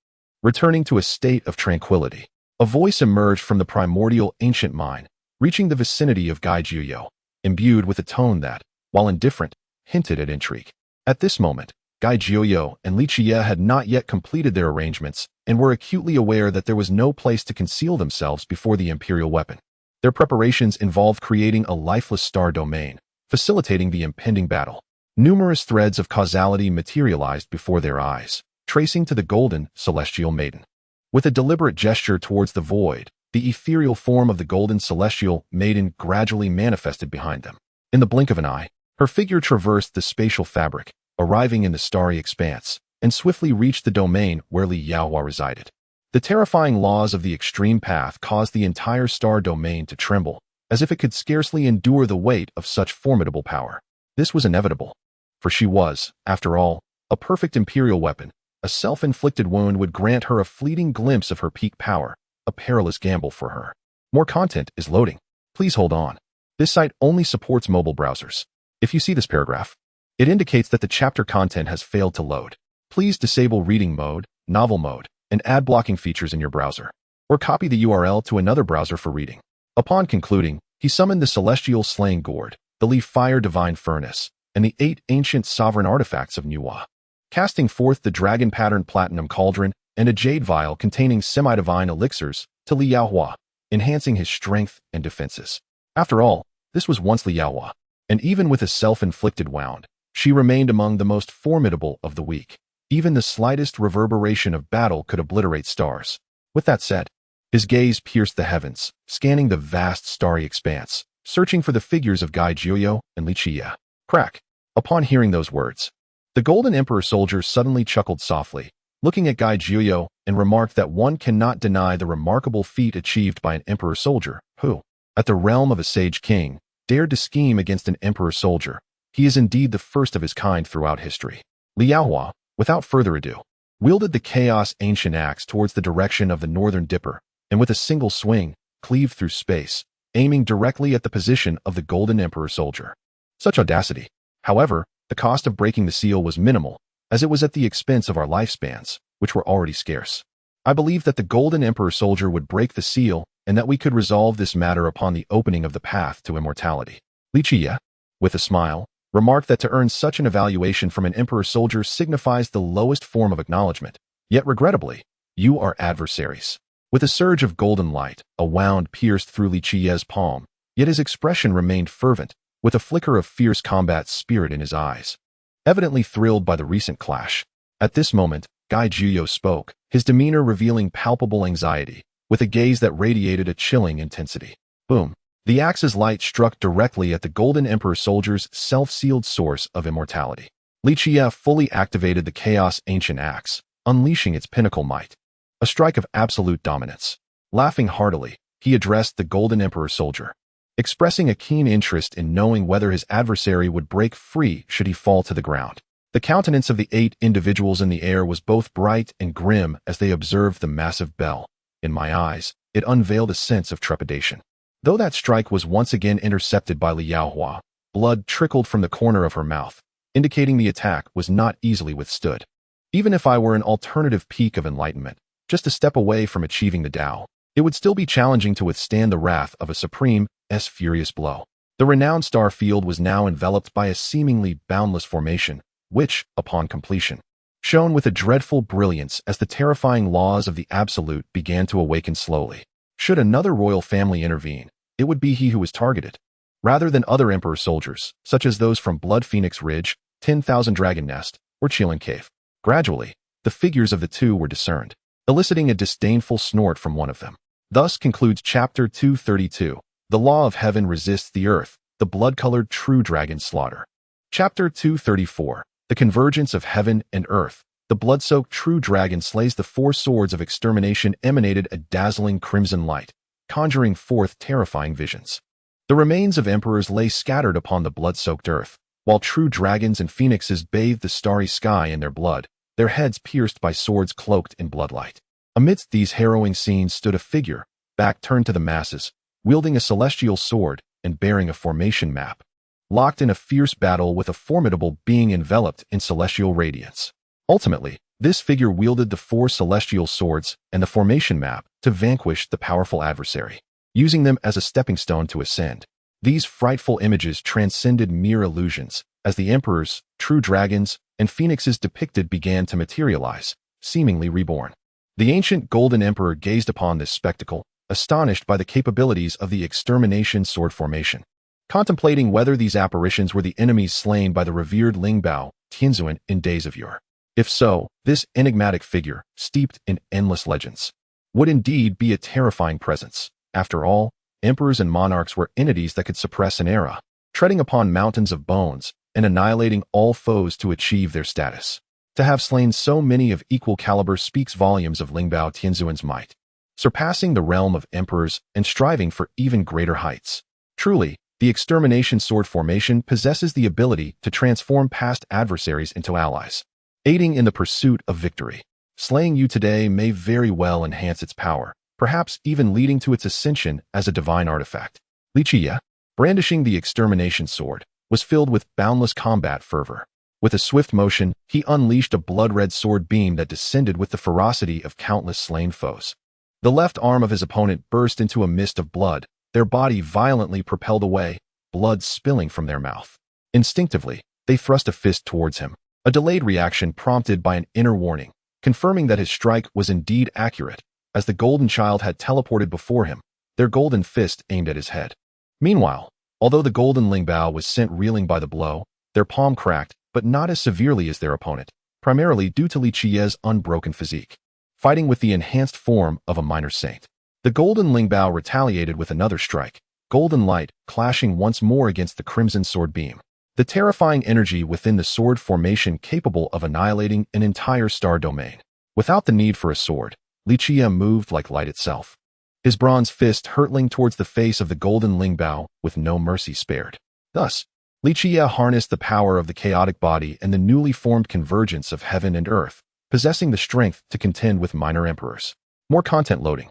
Returning to a state of tranquility, a voice emerged from the primordial ancient mine, reaching the vicinity of Li Qiyeh, imbued with a tone that, while indifferent, hinted at intrigue. At this moment, Li Qiyeh and Li Qiyeh had not yet completed their arrangements and were acutely aware that there was no place to conceal themselves before the imperial weapon. Their preparations involved creating a lifeless star domain, facilitating the impending battle. Numerous threads of causality materialized before their eyes, tracing to the Golden Celestial Maiden. With a deliberate gesture towards the void, the ethereal form of the Golden Celestial Maiden gradually manifested behind them. In the blink of an eye, her figure traversed the spatial fabric, arriving in the starry expanse, and swiftly reached the domain where Li Qiyeh resided. The terrifying laws of the extreme path caused the entire star domain to tremble, as if it could scarcely endure the weight of such formidable power. This was inevitable, for she was, after all, a perfect imperial weapon. A self-inflicted wound would grant her a fleeting glimpse of her peak power, a perilous gamble for her. More content is loading. Please hold on. This site only supports mobile browsers. If you see this paragraph, it indicates that the chapter content has failed to load. Please disable reading mode, novel mode, and ad blocking features in your browser, or copy the URL to another browser for reading. Upon concluding, he summoned the Celestial Slaying Gourd, the Li Fire Divine Furnace, and the 8 ancient sovereign artifacts of Nuwa, casting forth the dragon-patterned platinum cauldron and a jade vial containing semi-divine elixirs to Li Qiyeh, enhancing his strength and defenses. After all, this was once Li Qiyeh, and even with a self-inflicted wound, she remained among the most formidable of the weak. Even the slightest reverberation of battle could obliterate stars. With that said, his gaze pierced the heavens, scanning the vast starry expanse, searching for the figures of Li Qiyeh and Li Qiyeh. Crack. Upon hearing those words, the Golden Emperor soldier suddenly chuckled softly, looking at Li Qiyeh, and remarked that one cannot deny the remarkable feat achieved by an emperor soldier who, at the realm of a sage king, dared to scheme against an emperor soldier. He is indeed the first of his kind throughout history. Li Qiyeh, without further ado, wielded the chaos ancient axe towards the direction of the northern dipper, and with a single swing, cleaved through space, aiming directly at the position of the Golden Emperor soldier. Such audacity. However, the cost of breaking the seal was minimal, as it was at the expense of our lifespans, which were already scarce. I believe that the Golden Emperor soldier would break the seal, and that we could resolve this matter upon the opening of the path to immortality. Li Qiyeh, with a smile, remarked that to earn such an evaluation from an emperor soldier signifies the lowest form of acknowledgement. Yet regrettably, you are adversaries. With a surge of golden light, a wound pierced through Li Qiyeh's palm, yet his expression remained fervent, with a flicker of fierce combat spirit in his eyes. Evidently thrilled by the recent clash. At this moment, Guy Juyo spoke, his demeanor revealing palpable anxiety, with a gaze that radiated a chilling intensity. Boom. The axe's light struck directly at the Golden Emperor soldier's self-sealed source of immortality. Li Qiyeh fully activated the Chaos Ancient Axe, unleashing its pinnacle might. A strike of absolute dominance. Laughing heartily, he addressed the Golden Emperor soldier, expressing a keen interest in knowing whether his adversary would break free should he fall to the ground. The countenance of the 8 individuals in the air was both bright and grim as they observed the massive bell. In my eyes, it unveiled a sense of trepidation. Though that strike was once again intercepted by Li Yaohua, blood trickled from the corner of her mouth, indicating the attack was not easily withstood. Even if I were an alternative peak of enlightenment, just a step away from achieving the Tao, it would still be challenging to withstand the wrath of a supreme's furious blow. The renowned star field was now enveloped by a seemingly boundless formation, which, upon completion, shone with a dreadful brilliance as the terrifying laws of the Absolute began to awaken slowly. Should another royal family intervene, it would be he who was targeted, rather than other Emperor soldiers, such as those from Blood Phoenix Ridge, 10,000 Dragon Nest, or Qilin Cave. Gradually, the figures of the two were discerned, eliciting a disdainful snort from one of them. Thus concludes Chapter 232, The Law of Heaven Resists the Earth, the Blood-Colored True Dragon Slaughter. Chapter 234, The Convergence of Heaven and Earth, the blood-soaked true dragon slays the 4 swords of extermination emanated a dazzling crimson light, conjuring forth terrifying visions. The remains of emperors lay scattered upon the blood-soaked earth, while true dragons and phoenixes bathed the starry sky in their blood, their heads pierced by swords cloaked in bloodlight. Amidst these harrowing scenes stood a figure, back turned to the masses, wielding a celestial sword and bearing a formation map, locked in a fierce battle with a formidable being enveloped in celestial radiance. Ultimately, this figure wielded the 4 celestial swords and the formation map to vanquish the powerful adversary, using them as a stepping stone to ascend. These frightful images transcended mere illusions, as the emperors, true dragons, and phoenixes depicted began to materialize, seemingly reborn. The ancient Golden Emperor gazed upon this spectacle, astonished by the capabilities of the extermination sword formation, contemplating whether these apparitions were the enemies slain by the revered Lingbao Tianzuan in days of yore. If so, this enigmatic figure, steeped in endless legends, would indeed be a terrifying presence. After all, emperors and monarchs were entities that could suppress an era, treading upon mountains of bones and annihilating all foes to achieve their status. To have slain so many of equal caliber speaks volumes of Lingbao Tianzuan's might, surpassing the realm of emperors and striving for even greater heights. Truly, the extermination sword formation possesses the ability to transform past adversaries into allies, aiding in the pursuit of victory. Slaying you today may very well enhance its power, perhaps even leading to its ascension as a divine artifact. Li Qiyeh, brandishing the extermination sword, was filled with boundless combat fervor. With a swift motion, he unleashed a blood-red sword beam that descended with the ferocity of countless slain foes. The left arm of his opponent burst into a mist of blood, their body violently propelled away, blood spilling from their mouth. Instinctively, they thrust a fist towards him, a delayed reaction prompted by an inner warning, confirming that his strike was indeed accurate, as the golden child had teleported before him, their golden fist aimed at his head. Meanwhile, although the golden Lingbao was sent reeling by the blow, their palm cracked, but not as severely as their opponent, primarily due to Li Qiyeh's unbroken physique, fighting with the enhanced form of a minor saint. The golden Lingbao retaliated with another strike, golden light clashing once more against the crimson sword beam. The terrifying energy within the sword formation capable of annihilating an entire star domain. Without the need for a sword, Li Qiyeh moved like light itself, his bronze fist hurtling towards the face of the golden Lingbao with no mercy spared. Thus, Li Qiyeh harnessed the power of the chaotic body and the newly formed convergence of heaven and earth, possessing the strength to contend with minor emperors. More content loading.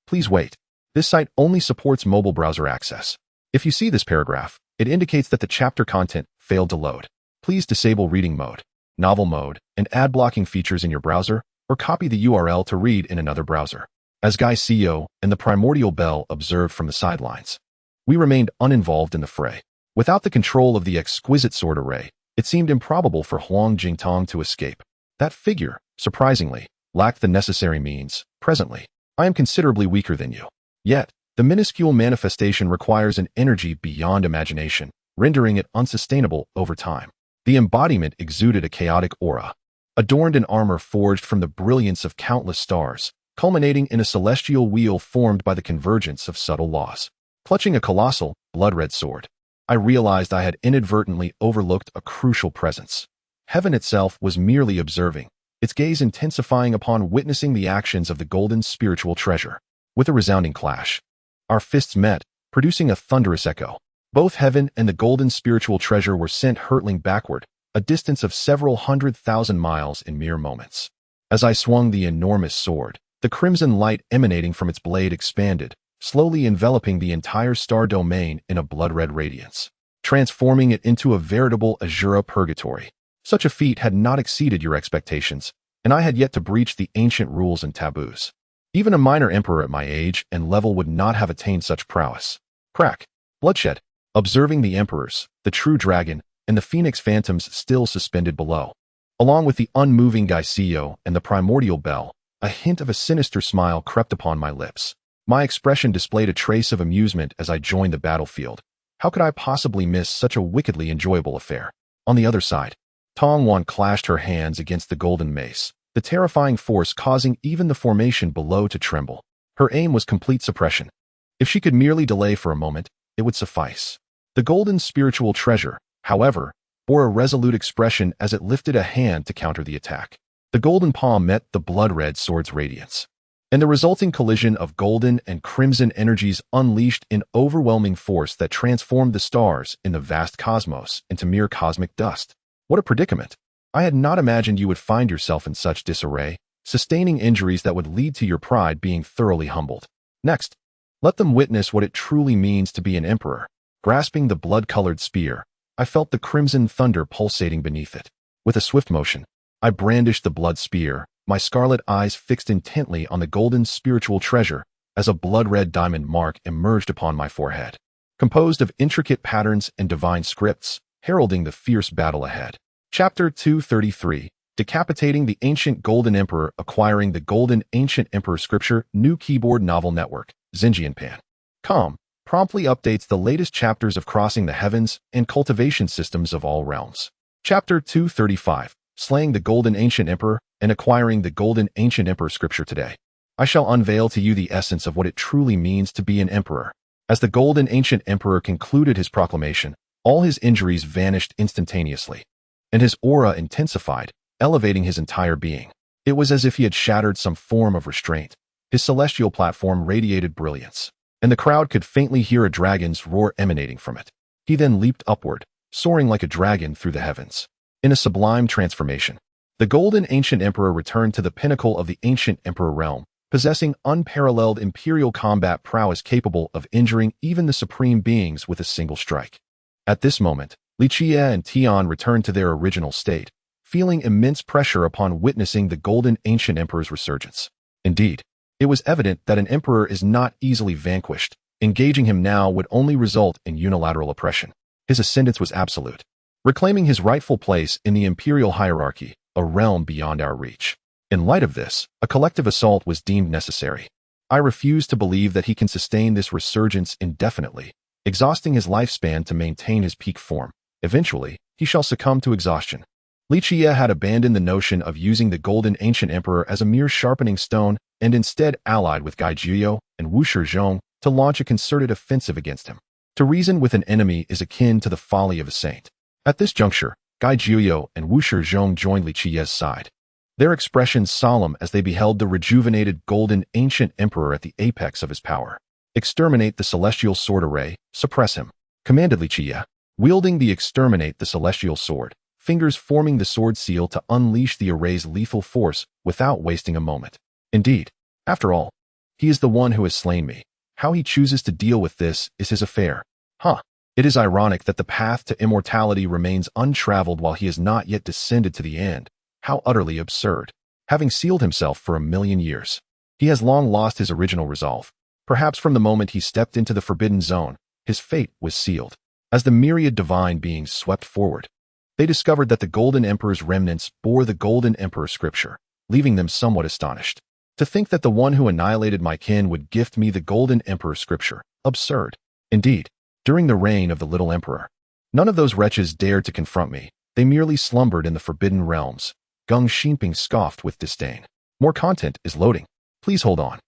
Please wait. This site only supports mobile browser access. If you see this paragraph, it indicates that the chapter content failed to load. Please disable reading mode, novel mode, and ad blocking features in your browser, or copy the URL to read in another browser. As Guy Juyo and the primordial bell observed from the sidelines, we remained uninvolved in the fray. Without the control of the exquisite sword array, it seemed improbable for Huang Jingtong to escape. That figure, surprisingly, lacked the necessary means. Presently, I am considerably weaker than you. Yet, the minuscule manifestation requires an energy beyond imagination, rendering it unsustainable over time. The embodiment exuded a chaotic aura, adorned in armor forged from the brilliance of countless stars, culminating in a celestial wheel formed by the convergence of subtle laws. Clutching a colossal, blood-red sword, I realized I had inadvertently overlooked a crucial presence. Heaven itself was merely observing, its gaze intensifying upon witnessing the actions of the golden spiritual treasure. With a resounding clash, our fists met, producing a thunderous echo. Both heaven and the golden spiritual treasure were sent hurtling backward, a distance of several 100,000 miles in mere moments. As I swung the enormous sword, the crimson light emanating from its blade expanded, slowly enveloping the entire star domain in a blood-red radiance, transforming it into a veritable azura purgatory. Such a feat had not exceeded your expectations, and I had yet to breach the ancient rules and taboos. Even a minor emperor at my age and level would not have attained such prowess. Crack. Bloodshed. Observing the emperors, the true dragon, and the phoenix phantoms still suspended below. Along with the unmoving Li Qiyeh and the primordial bell, a hint of a sinister smile crept upon my lips. My expression displayed a trace of amusement as I joined the battlefield. How could I possibly miss such a wickedly enjoyable affair? On the other side, Tong Wan clashed her hands against the golden mace, the terrifying force causing even the formation below to tremble. Her aim was complete suppression. If she could merely delay for a moment, it would suffice. The golden spiritual treasure, however, bore a resolute expression as it lifted a hand to counter the attack. The golden palm met the blood-red sword's radiance, and the resulting collision of golden and crimson energies unleashed an overwhelming force that transformed the stars in the vast cosmos into mere cosmic dust. What a predicament! I had not imagined you would find yourself in such disarray, sustaining injuries that would lead to your pride being thoroughly humbled. Next, let them witness what it truly means to be an emperor. Grasping the blood-colored spear, I felt the crimson thunder pulsating beneath it. With a swift motion, I brandished the blood spear, my scarlet eyes fixed intently on the golden spiritual treasure as a blood-red diamond mark emerged upon my forehead, composed of intricate patterns and divine scripts, heralding the fierce battle ahead. Chapter 233, Decapitating the Ancient Golden Emperor, Acquiring the Golden Ancient Emperor Scripture, New Keyboard Novel Network, Xinjianpan.com, promptly updates the latest chapters of Crossing the Heavens and Cultivation Systems of all realms. Chapter 235, Slaying the Golden Ancient Emperor and Acquiring the Golden Ancient Emperor Scripture today. I shall unveil to you the essence of what it truly means to be an emperor. As the Golden Ancient Emperor concluded his proclamation, all his injuries vanished instantaneously, and his aura intensified, elevating his entire being. It was as if he had shattered some form of restraint. His celestial platform radiated brilliance, and the crowd could faintly hear a dragon's roar emanating from it. He then leaped upward, soaring like a dragon through the heavens. In a sublime transformation, the Golden Ancient Emperor returned to the pinnacle of the Ancient Emperor realm, possessing unparalleled imperial combat prowess capable of injuring even the supreme beings with a single strike. At this moment, Li Qiyeh and Tian returned to their original state, feeling immense pressure upon witnessing the Golden Ancient Emperor's resurgence. Indeed, it was evident that an emperor is not easily vanquished. Engaging him now would only result in unilateral oppression. His ascendance was absolute, reclaiming his rightful place in the imperial hierarchy, a realm beyond our reach. In light of this, a collective assault was deemed necessary. I refuse to believe that he can sustain this resurgence indefinitely, exhausting his lifespan to maintain his peak form. Eventually, he shall succumb to exhaustion. Li Qiyeh had abandoned the notion of using the Golden Ancient Emperor as a mere sharpening stone and instead allied with Li Qiyeh and Wu Shizhong to launch a concerted offensive against him. To reason with an enemy is akin to the folly of a saint. At this juncture, Li Qiyeh and Wu Shizhong joined Li Qiyeh's side, their expressions solemn as they beheld the rejuvenated Golden Ancient Emperor at the apex of his power. Exterminate the Celestial Sword Array, suppress him, commanded Li Qiyeh, wielding the Exterminate the Celestial Sword, fingers forming the sword seal to unleash the array's lethal force without wasting a moment. Indeed, after all, he is the one who has slain me. How he chooses to deal with this is his affair. It is ironic that the path to immortality remains untraveled while he has not yet descended to the end. How utterly absurd. Having sealed himself for 1,000,000 years, he has long lost his original resolve. Perhaps from the moment he stepped into the forbidden zone, his fate was sealed. As the myriad divine beings swept forward, they discovered that the Golden Emperor's remnants bore the Golden Emperor scripture, leaving them somewhat astonished. To think that the one who annihilated my kin would gift me the Golden Emperor scripture. Absurd. Indeed, during the reign of the Little Emperor, none of those wretches dared to confront me. They merely slumbered in the forbidden realms. Geng Ximping scoffed with disdain. More content is loading. Please hold on.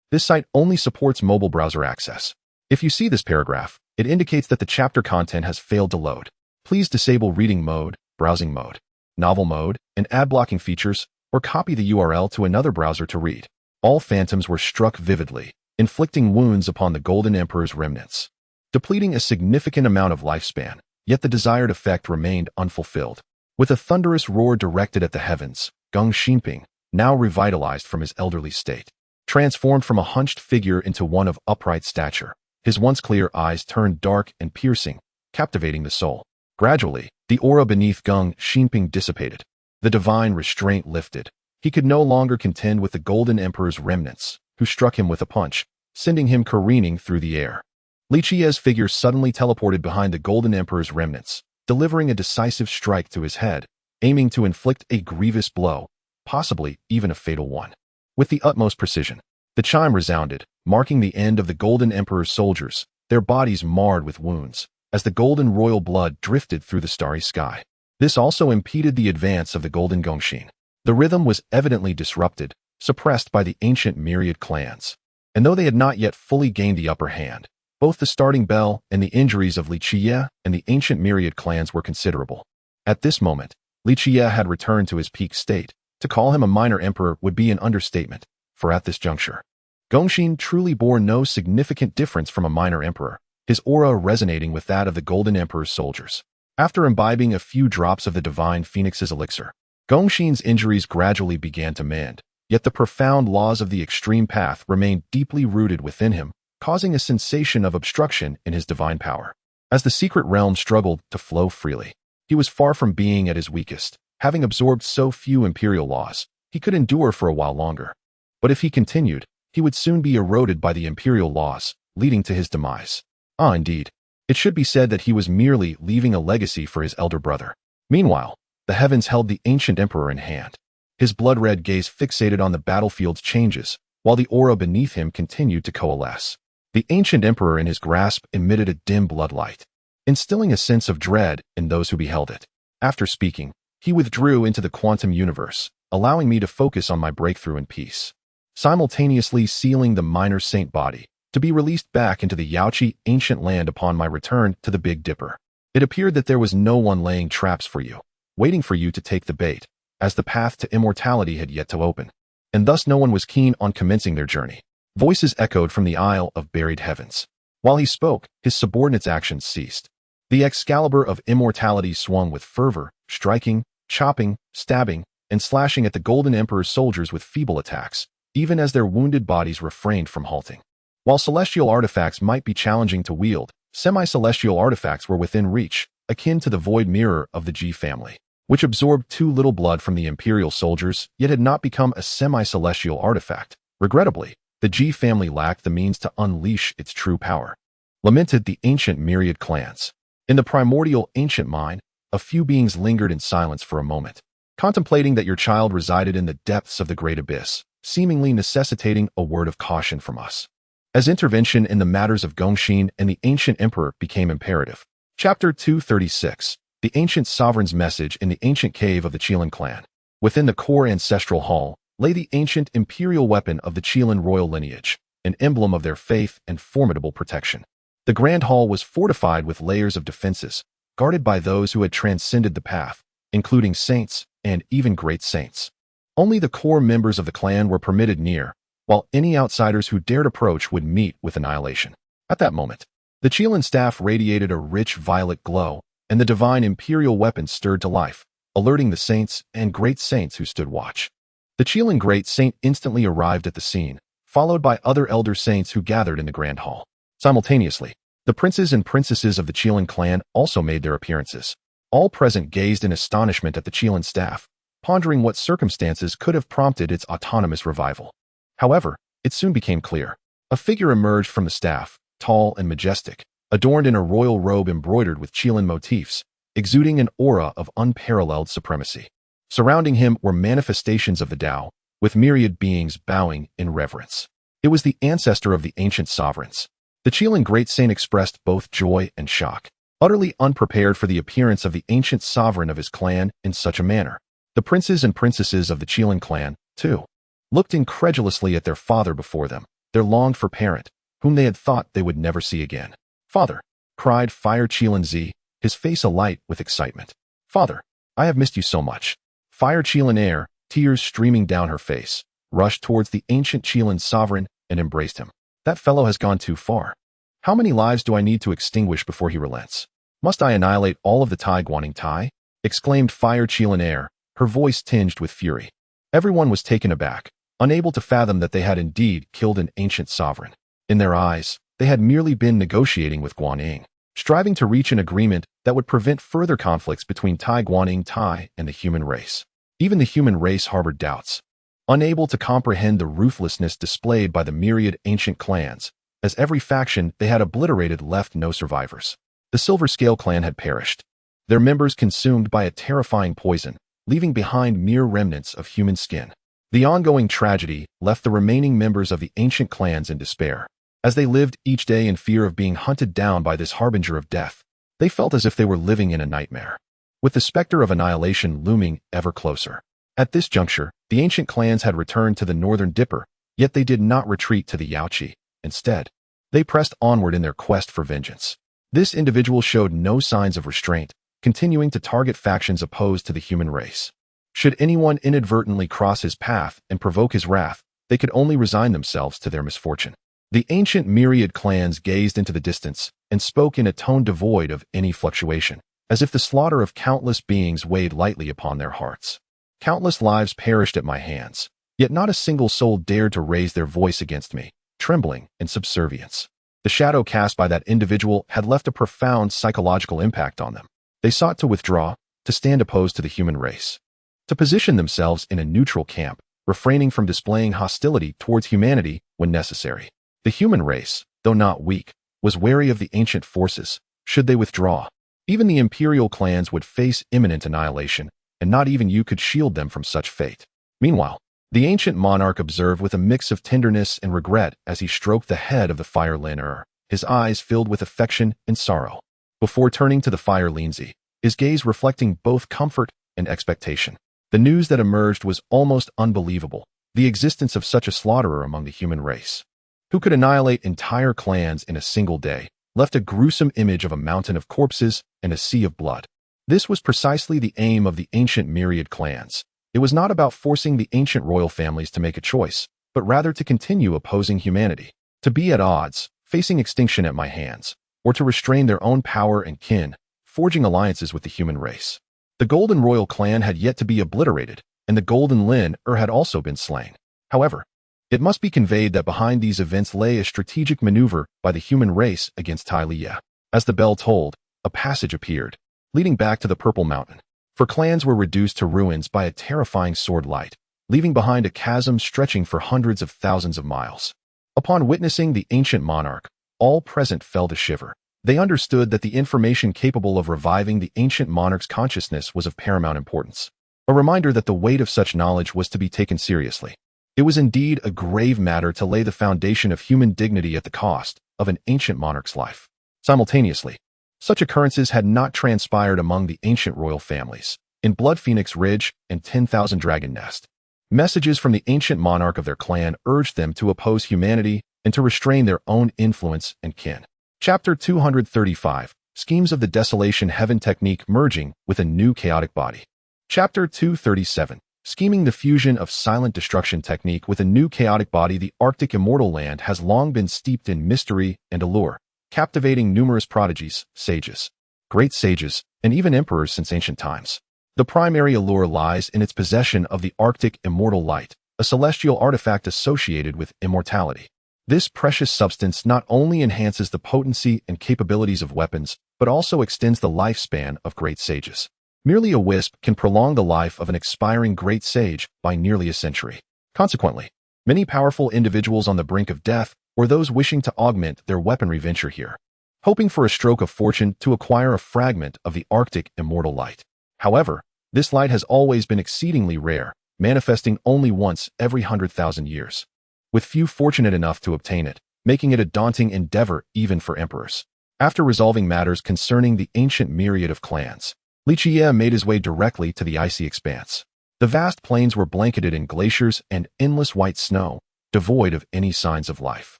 This site only supports mobile browser access. If you see this paragraph, it indicates that the chapter content has failed to load. Please disable reading mode, browsing mode, novel mode, and ad blocking features, or copy the URL to another browser to read. All phantoms were struck vividly, inflicting wounds upon the Golden Emperor's remnants, depleting a significant amount of lifespan, yet the desired effect remained unfulfilled. With a thunderous roar directed at the heavens, Geng Ximping, now revitalized from his elderly state, transformed from a hunched figure into one of upright stature. His once clear eyes turned dark and piercing, captivating the soul. Gradually, the aura beneath Geng Ximping dissipated. The divine restraint lifted. He could no longer contend with the Golden Emperor's remnants, who struck him with a punch, sending him careening through the air. Li Qiyeh's figure suddenly teleported behind the Golden Emperor's remnants, delivering a decisive strike to his head, aiming to inflict a grievous blow, possibly even a fatal one. With the utmost precision, the chime resounded, marking the end of the Golden Emperor's soldiers, their bodies marred with wounds, as the golden royal blood drifted through the starry sky. This also impeded the advance of the Golden Gongxin. The rhythm was evidently disrupted, suppressed by the ancient myriad clans. And though they had not yet fully gained the upper hand, both the starting bell and the injuries of Li Qiyeh and the ancient myriad clans were considerable. At this moment, Li Qiyeh had returned to his peak state. To call him a minor emperor would be an understatement, for at this juncture, Gongxin truly bore no significant difference from a minor emperor, his aura resonating with that of the Golden Emperor's soldiers. After imbibing a few drops of the Divine Phoenix's elixir, Gongxin's injuries gradually began to mend, yet the profound laws of the extreme path remained deeply rooted within him, causing a sensation of obstruction in his divine power. As the secret realm struggled to flow freely, he was far from being at his weakest. Having absorbed so few imperial laws, he could endure for a while longer. But if he continued, he would soon be eroded by the imperial laws, leading to his demise. Indeed. It should be said that he was merely leaving a legacy for his elder brother. Meanwhile, the heavens held the ancient emperor in hand. His blood-red gaze fixated on the battlefield's changes, while the aura beneath him continued to coalesce. The ancient emperor in his grasp emitted a dim bloodlight, instilling a sense of dread in those who beheld it. After speaking, he withdrew into the quantum universe, allowing me to focus on my breakthrough in peace, simultaneously sealing the minor saint body to be released back into the Yaoqi ancient land upon my return to the Big Dipper. It appeared that there was no one laying traps for you, waiting for you to take the bait, as the path to immortality had yet to open, and thus no one was keen on commencing their journey. Voices echoed from the Isle of Buried Heavens. While he spoke, his subordinates' actions ceased. The Excalibur of immortality swung with fervor, striking, chopping, stabbing, and slashing at the Golden Emperor's soldiers with feeble attacks, even as their wounded bodies refrained from halting. While celestial artifacts might be challenging to wield, semi-celestial artifacts were within reach, akin to the void mirror of the G family, which absorbed too little blood from the Imperial soldiers, yet had not become a semi-celestial artifact. Regrettably, the G family lacked the means to unleash its true power. Lamented the ancient myriad clans. In the primordial ancient mind, a few beings lingered in silence for a moment, contemplating that your child resided in the depths of the great abyss, seemingly necessitating a word of caution from us. As intervention in the matters of Gongxin and the ancient emperor became imperative. Chapter 236. The ancient sovereign's message in the ancient cave of the Qilin clan. Within the core ancestral hall lay the ancient imperial weapon of the Qilin royal lineage, an emblem of their faith and formidable protection. The grand hall was fortified with layers of defenses, guarded by those who had transcended the path, including saints and even great saints. Only the core members of the clan were permitted near, while any outsiders who dared approach would meet with annihilation. At that moment, the Qilin staff radiated a rich violet glow, and the divine imperial weapon stirred to life, alerting the saints and great saints who stood watch. The Qilin great saint instantly arrived at the scene, followed by other elder saints who gathered in the grand hall. Simultaneously, the princes and princesses of the Qilin clan also made their appearances. All present gazed in astonishment at the Qilin staff, pondering what circumstances could have prompted its autonomous revival. However, it soon became clear. A figure emerged from the staff, tall and majestic, adorned in a royal robe embroidered with Qilin motifs, exuding an aura of unparalleled supremacy. Surrounding him were manifestations of the Tao, with myriad beings bowing in reverence. It was the ancestor of the ancient sovereigns. The Qiyeh great saint expressed both joy and shock, utterly unprepared for the appearance of the ancient sovereign of his clan in such a manner. The princes and princesses of the Qiyeh clan, too, looked incredulously at their father before them, their longed-for parent, whom they had thought they would never see again. "Father!" cried Fire Qiyeh, his face alight with excitement. "Father, I have missed you so much." Fire Qiyeh, tears streaming down her face, rushed towards the ancient Qiyeh sovereign and embraced him. "That fellow has gone too far. How many lives do I need to extinguish before he relents? Must I annihilate all of the Tai?" exclaimed Fire Qiyeh, her voice tinged with fury. Everyone was taken aback, unable to fathom that they had indeed killed an ancient sovereign. In their eyes, they had merely been negotiating with Guanyin, striving to reach an agreement that would prevent further conflicts between Guanyin Tai and the human race. Even the human race harbored doubts, unable to comprehend the ruthlessness displayed by the myriad ancient clans, as every faction they had obliterated left no survivors. The Silver Scale clan had perished, their members consumed by a terrifying poison, leaving behind mere remnants of human skin. The ongoing tragedy left the remaining members of the ancient clans in despair. As they lived each day in fear of being hunted down by this harbinger of death, they felt as if they were living in a nightmare, with the specter of annihilation looming ever closer. At this juncture, the ancient clans had returned to the Northern Dipper, yet they did not retreat to the Yaoqi. Instead, they pressed onward in their quest for vengeance. This individual showed no signs of restraint, continuing to target factions opposed to the human race. Should anyone inadvertently cross his path and provoke his wrath, they could only resign themselves to their misfortune. The ancient myriad clans gazed into the distance and spoke in a tone devoid of any fluctuation, as if the slaughter of countless beings weighed lightly upon their hearts. "Countless lives perished at my hands, yet not a single soul dared to raise their voice against me, trembling in subservience." The shadow cast by that individual had left a profound psychological impact on them. They sought to withdraw, to stand opposed to the human race, to position themselves in a neutral camp, refraining from displaying hostility towards humanity when necessary. The human race, though not weak, was wary of the ancient forces. Should they withdraw, even the imperial clans would face imminent annihilation, and not even you could shield them from such fate. Meanwhile, the ancient monarch observed with a mix of tenderness and regret as he stroked the head of the Fire Lin, his eyes filled with affection and sorrow. Before turning to the Fire Linzi, his gaze reflecting both comfort and expectation. The news that emerged was almost unbelievable, the existence of such a slaughterer among the human race, who could annihilate entire clans in a single day, left a gruesome image of a mountain of corpses and a sea of blood. This was precisely the aim of the ancient myriad clans. It was not about forcing the ancient royal families to make a choice, but rather to continue opposing humanity, to be at odds, facing extinction at my hands, or to restrain their own power and kin, forging alliances with the human race. The Golden Royal clan had yet to be obliterated, and the Golden Lin had also been slain. However, it must be conveyed that behind these events lay a strategic maneuver by the human race against Li Qiyeh. As the bell tolled, a passage appeared, leading back to the Purple Mountain. For clans were reduced to ruins by a terrifying sword light, leaving behind a chasm stretching for hundreds of thousands of miles. Upon witnessing the ancient monarch, all present fell to shiver. They understood that the information capable of reviving the ancient monarch's consciousness was of paramount importance, a reminder that the weight of such knowledge was to be taken seriously. It was indeed a grave matter to lay the foundation of human dignity at the cost of an ancient monarch's life. Simultaneously, such occurrences had not transpired among the ancient royal families. In Blood Phoenix Ridge and 10,000 Dragon Nest, messages from the ancient monarch of their clan urged them to oppose humanity and to restrain their own influence and kin. Chapter 235, Schemes of the Desolation Heaven Technique Merging with a New Chaotic Body. Chapter 237, Scheming the Fusion of Silent Destruction Technique with a New Chaotic Body. The Arctic immortal land has long been steeped in mystery and allure, captivating numerous prodigies, sages, great sages, and even emperors since ancient times. The primary allure lies in its possession of the Arctic immortal light, a celestial artifact associated with immortality. This precious substance not only enhances the potency and capabilities of weapons, but also extends the lifespan of great sages. Merely a wisp can prolong the life of an expiring great sage by nearly a century. Consequently, many powerful individuals on the brink of death or those wishing to augment their weaponry venture here, hoping for a stroke of fortune to acquire a fragment of the Arctic immortal light. However, this light has always been exceedingly rare, manifesting only once every 100,000 years, with few fortunate enough to obtain it, making it a daunting endeavor even for emperors. After resolving matters concerning the ancient myriad of clans, Li Qiyeh made his way directly to the icy expanse. The vast plains were blanketed in glaciers and endless white snow, devoid of any signs of life.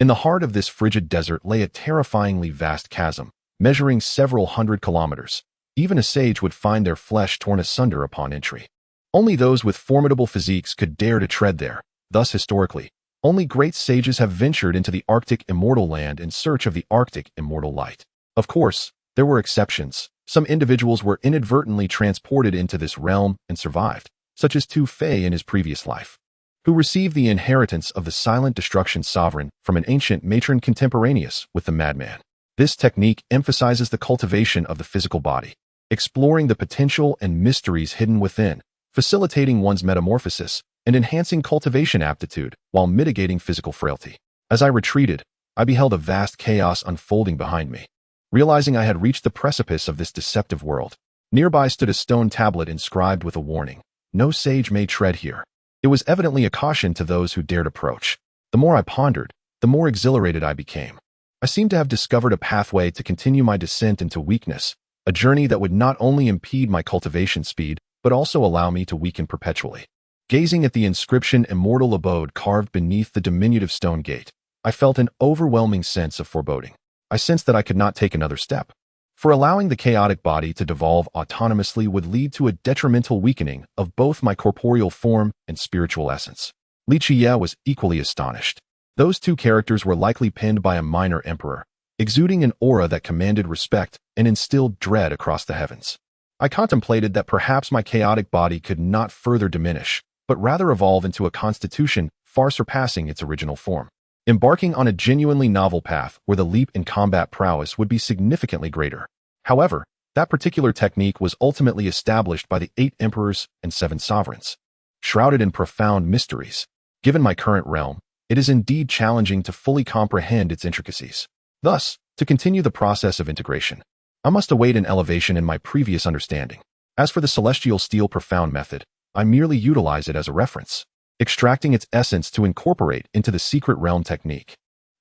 In the heart of this frigid desert lay a terrifyingly vast chasm, measuring several hundred kilometers. Even a sage would find their flesh torn asunder upon entry. Only those with formidable physiques could dare to tread there. Thus, historically, only great sages have ventured into the Arctic immortal land in search of the Arctic immortal light. Of course, there were exceptions. Some individuals were inadvertently transported into this realm and survived, such as Tu Fei in his previous life, who received the inheritance of the Silent Destruction Sovereign from an ancient matron contemporaneous with the madman. This technique emphasizes the cultivation of the physical body, exploring the potential and mysteries hidden within, facilitating one's metamorphosis, and enhancing cultivation aptitude while mitigating physical frailty. As I retreated, I beheld a vast chaos unfolding behind me. Realizing I had reached the precipice of this deceptive world, nearby stood a stone tablet inscribed with a warning: "No sage may tread here." It was evidently a caution to those who dared approach. The more I pondered, the more exhilarated I became. I seemed to have discovered a pathway to continue my descent into weakness, a journey that would not only impede my cultivation speed, but also allow me to weaken perpetually. Gazing at the inscription "Immortal Abode" carved beneath the diminutive stone gate, I felt an overwhelming sense of foreboding. I sensed that I could not take another step, for allowing the chaotic body to devolve autonomously would lead to a detrimental weakening of both my corporeal form and spiritual essence. Li Qiyeh was equally astonished. Those two characters were likely penned by a minor emperor, exuding an aura that commanded respect and instilled dread across the heavens. I contemplated that perhaps my chaotic body could not further diminish, but rather evolve into a constitution far surpassing its original form, embarking on a genuinely novel path where the leap in combat prowess would be significantly greater. However, that particular technique was ultimately established by the 8 emperors and 7 sovereigns. Shrouded in profound mysteries, given my current realm, it is indeed challenging to fully comprehend its intricacies. Thus, to continue the process of integration, I must await an elevation in my previous understanding. As for the celestial steel profound method, I merely utilize it as a reference, extracting its essence to incorporate into the secret realm technique,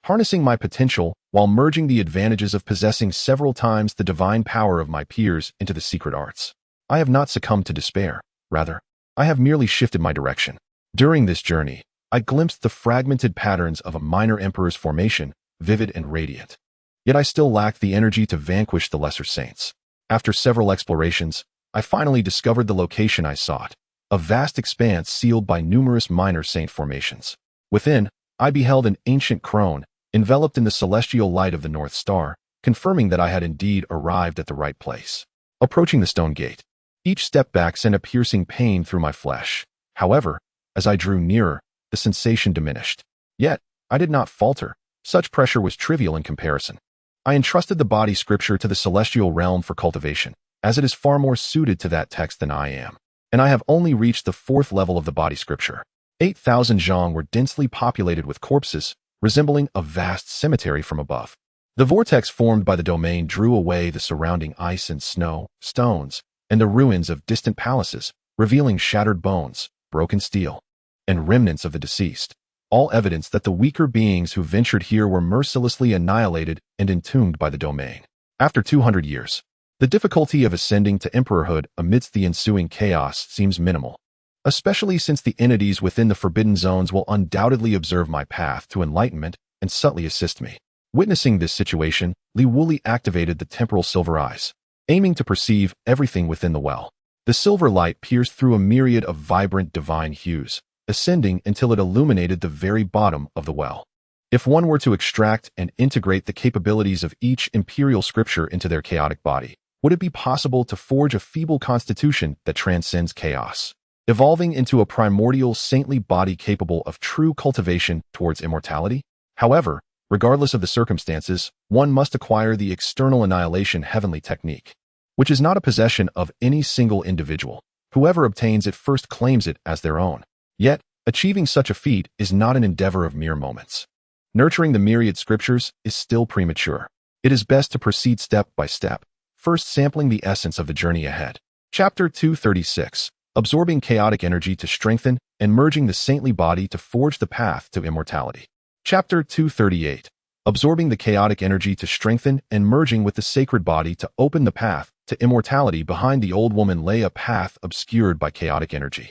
harnessing my potential while merging the advantages of possessing several times the divine power of my peers into the secret arts. I have not succumbed to despair. Rather, I have merely shifted my direction. During this journey, I glimpsed the fragmented patterns of a minor emperor's formation, vivid and radiant. Yet I still lacked the energy to vanquish the lesser saints. After several explorations, I finally discovered the location I sought, a vast expanse sealed by numerous minor saint formations. Within, I beheld an ancient crone, enveloped in the celestial light of the North Star, confirming that I had indeed arrived at the right place. Approaching the stone gate, each step back sent a piercing pain through my flesh. However, as I drew nearer, the sensation diminished. Yet, I did not falter. Such pressure was trivial in comparison. I entrusted the body scripture to the celestial realm for cultivation, as it is far more suited to that text than I am. And I have only reached the 4th level of the body scripture. 8,000 zhang were densely populated with corpses, resembling a vast cemetery from above. The vortex formed by the domain drew away the surrounding ice and snow, stones, and the ruins of distant palaces, revealing shattered bones, broken steel, and remnants of the deceased, all evidence that the weaker beings who ventured here were mercilessly annihilated and entombed by the domain. After 200 years, the difficulty of ascending to emperorhood amidst the ensuing chaos seems minimal, especially since the entities within the forbidden zones will undoubtedly observe my path to enlightenment and subtly assist me. Witnessing this situation, Li Qiyeh activated the temporal silver eyes, aiming to perceive everything within the well. The silver light pierced through a myriad of vibrant divine hues, ascending until it illuminated the very bottom of the well. If one were to extract and integrate the capabilities of each imperial scripture into their chaotic body, would it be possible to forge a feeble constitution that transcends chaos, evolving into a primordial saintly body capable of true cultivation towards immortality? However, regardless of the circumstances, one must acquire the external annihilation heavenly technique, which is not a possession of any single individual. Whoever obtains it first claims it as their own. Yet, achieving such a feat is not an endeavor of mere moments. Nurturing the myriad scriptures is still premature. It is best to proceed step by step, first sampling the essence of the journey ahead. Chapter 236. absorbing chaotic energy to strengthen and merging the saintly body to forge the path to immortality. Chapter 238. Absorbing the chaotic energy to strengthen and merging with the sacred body to open the path to immortality. Behind the old woman lay a path obscured by chaotic energy,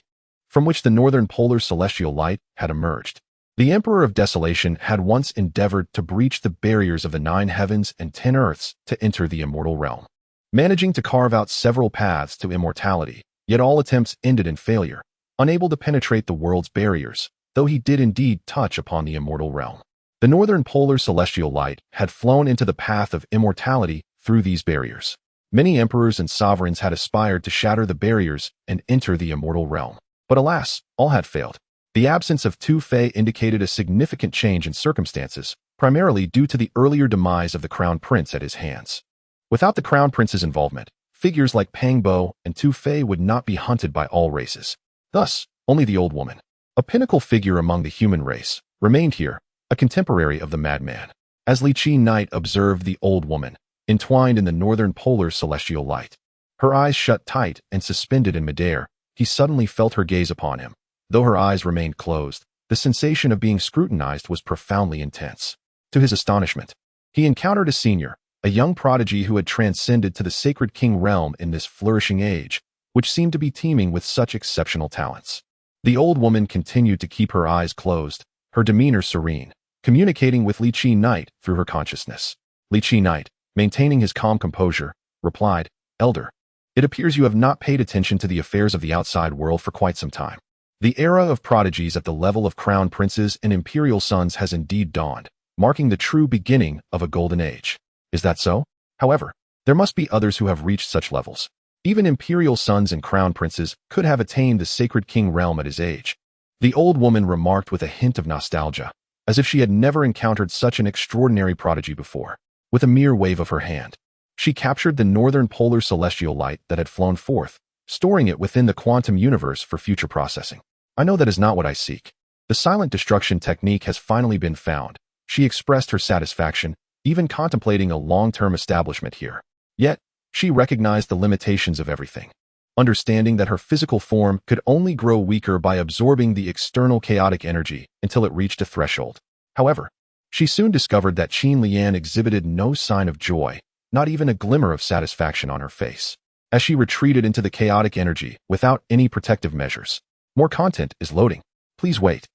from which the northern polar celestial light had emerged. The Emperor of Desolation had once endeavored to breach the barriers of the 9 heavens and 10 earths to enter the immortal realm, managing to carve out several paths to immortality, yet all attempts ended in failure, unable to penetrate the world's barriers, though he did indeed touch upon the immortal realm. The northern polar celestial light had flown into the path of immortality through these barriers. Many emperors and sovereigns had aspired to shatter the barriers and enter the immortal realm. But alas, all had failed. The absence of Tu Fei indicated a significant change in circumstances, primarily due to the earlier demise of the Crown Prince at his hands. Without the Crown Prince's involvement, figures like Pang Bo and Tu Fei would not be hunted by all races. Thus, only the old woman, a pinnacle figure among the human race, remained here, a contemporary of the madman. As Li Qiyeh observed the old woman, entwined in the northern polar celestial light, her eyes shut tight and suspended in midair, he suddenly felt her gaze upon him. Though her eyes remained closed, the sensation of being scrutinized was profoundly intense. To his astonishment, he encountered a senior, a young prodigy who had transcended to the sacred king realm in this flourishing age, which seemed to be teeming with such exceptional talents. The old woman continued to keep her eyes closed, her demeanor serene, communicating with Li Qiyeh through her consciousness. Li Qiyeh, maintaining his calm composure, replied, "Elder, it appears you have not paid attention to the affairs of the outside world for quite some time. The era of prodigies at the level of crown princes and imperial sons has indeed dawned, marking the true beginning of a golden age. Is that so? However, there must be others who have reached such levels. Even imperial sons and crown princes could have attained the sacred king realm at his age." The old woman remarked with a hint of nostalgia, as if she had never encountered such an extraordinary prodigy before. With a mere wave of her hand, she captured the northern polar celestial light that had flown forth, storing it within the quantum universe for future processing. "I know that is not what I seek. The silent destruction technique has finally been found." She expressed her satisfaction, even contemplating a long-term establishment here. Yet, she recognized the limitations of everything, understanding that her physical form could only grow weaker by absorbing the external chaotic energy until it reached a threshold. However, she soon discovered that Qin Lian exhibited no sign of joy, not even a glimmer of satisfaction on her face, as she retreated into the chaotic energy without any protective measures. "More content is loading. Please wait."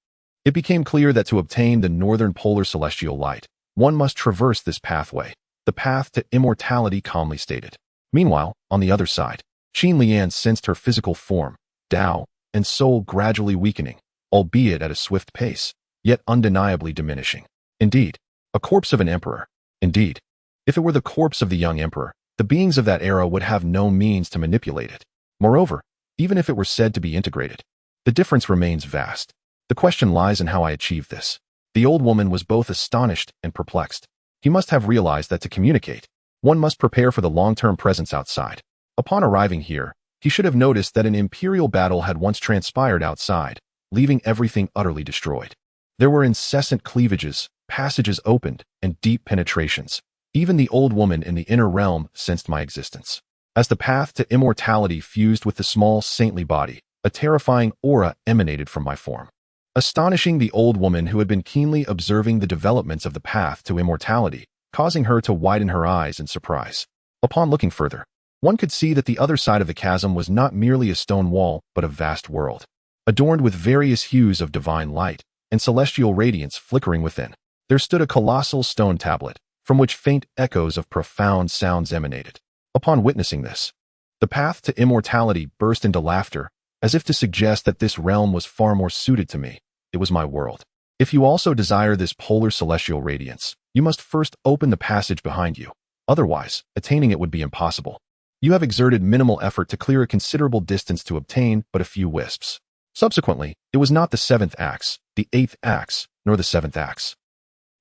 It became clear that to obtain the northern polar celestial light, one must traverse this pathway, the path to immortality, calmly stated. Meanwhile, on the other side, Qin Lian sensed her physical form, Tao, and soul gradually weakening, albeit at a swift pace, yet undeniably diminishing. Indeed, a corpse of an emperor. Indeed, if it were the corpse of the young emperor, the beings of that era would have no means to manipulate it. Moreover, even if it were said to be integrated, the difference remains vast. The question lies in how I achieve this. The old woman was both astonished and perplexed. He must have realized that to communicate, one must prepare for the long-term presence outside. Upon arriving here, he should have noticed that an imperial battle had once transpired outside, leaving everything utterly destroyed. There were incessant cleavages, passages opened, and deep penetrations. Even the old woman in the inner realm sensed my existence. As the path to immortality fused with the small saintly body, a terrifying aura emanated from my form, astonishing the old woman, who had been keenly observing the developments of the path to immortality, causing her to widen her eyes in surprise. Upon looking further, one could see that the other side of the chasm was not merely a stone wall, but a vast world, adorned with various hues of divine light and celestial radiance flickering within. There stood a colossal stone tablet, from which faint echoes of profound sounds emanated. Upon witnessing this, the path to immortality burst into laughter, as if to suggest that this realm was far more suited to me. It was my world. If you also desire this polar celestial radiance, you must first open the passage behind you. Otherwise, attaining it would be impossible. You have exerted minimal effort to clear a considerable distance to obtain but a few wisps. Subsequently, it was not the 7th axe, the 8th axe, nor the 7th axe.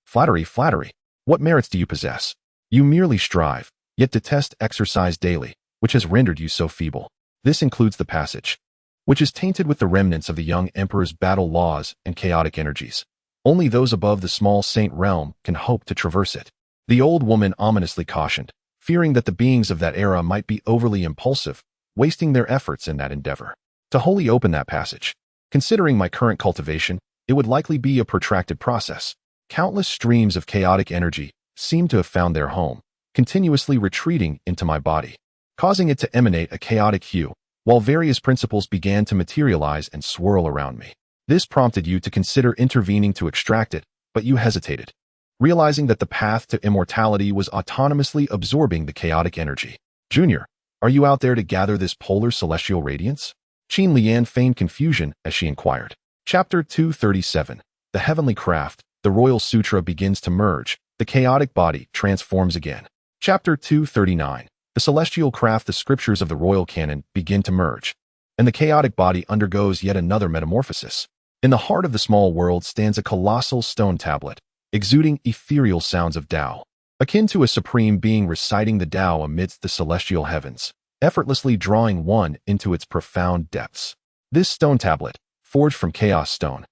Flattery, flattery. What merits do you possess? You merely strive, yet detest exercise daily, which has rendered you so feeble. This includes the passage, which is tainted with the remnants of the young emperor's battle laws and chaotic energies. Only those above the small saint realm can hope to traverse it. The old woman ominously cautioned, fearing that the beings of that era might be overly impulsive, wasting their efforts in that endeavor. to wholly open that passage. Considering my current cultivation, it would likely be a protracted process. Countless streams of chaotic energy seem to have found their home, continuously retreating into my body, causing it to emanate a chaotic hue, while various principles began to materialize and swirl around me. This prompted you to consider intervening to extract it, but you hesitated, realizing that the path to immortality was autonomously absorbing the chaotic energy. Junior, are you out there to gather this polar celestial radiance? Qin Lian feigned confusion as she inquired. Chapter 237. The Heavenly Craft. The Royal Sutra begins to merge. The chaotic body transforms again. Chapter 239. The Celestial Craft. The scriptures of the Royal Canon begin to merge, and the chaotic body undergoes yet another metamorphosis. In the heart of the small world stands a colossal stone tablet, exuding ethereal sounds of Tao, akin to a supreme being reciting the Tao amidst the celestial heavens, effortlessly drawing one into its profound depths. This stone tablet, forged from chaos stone,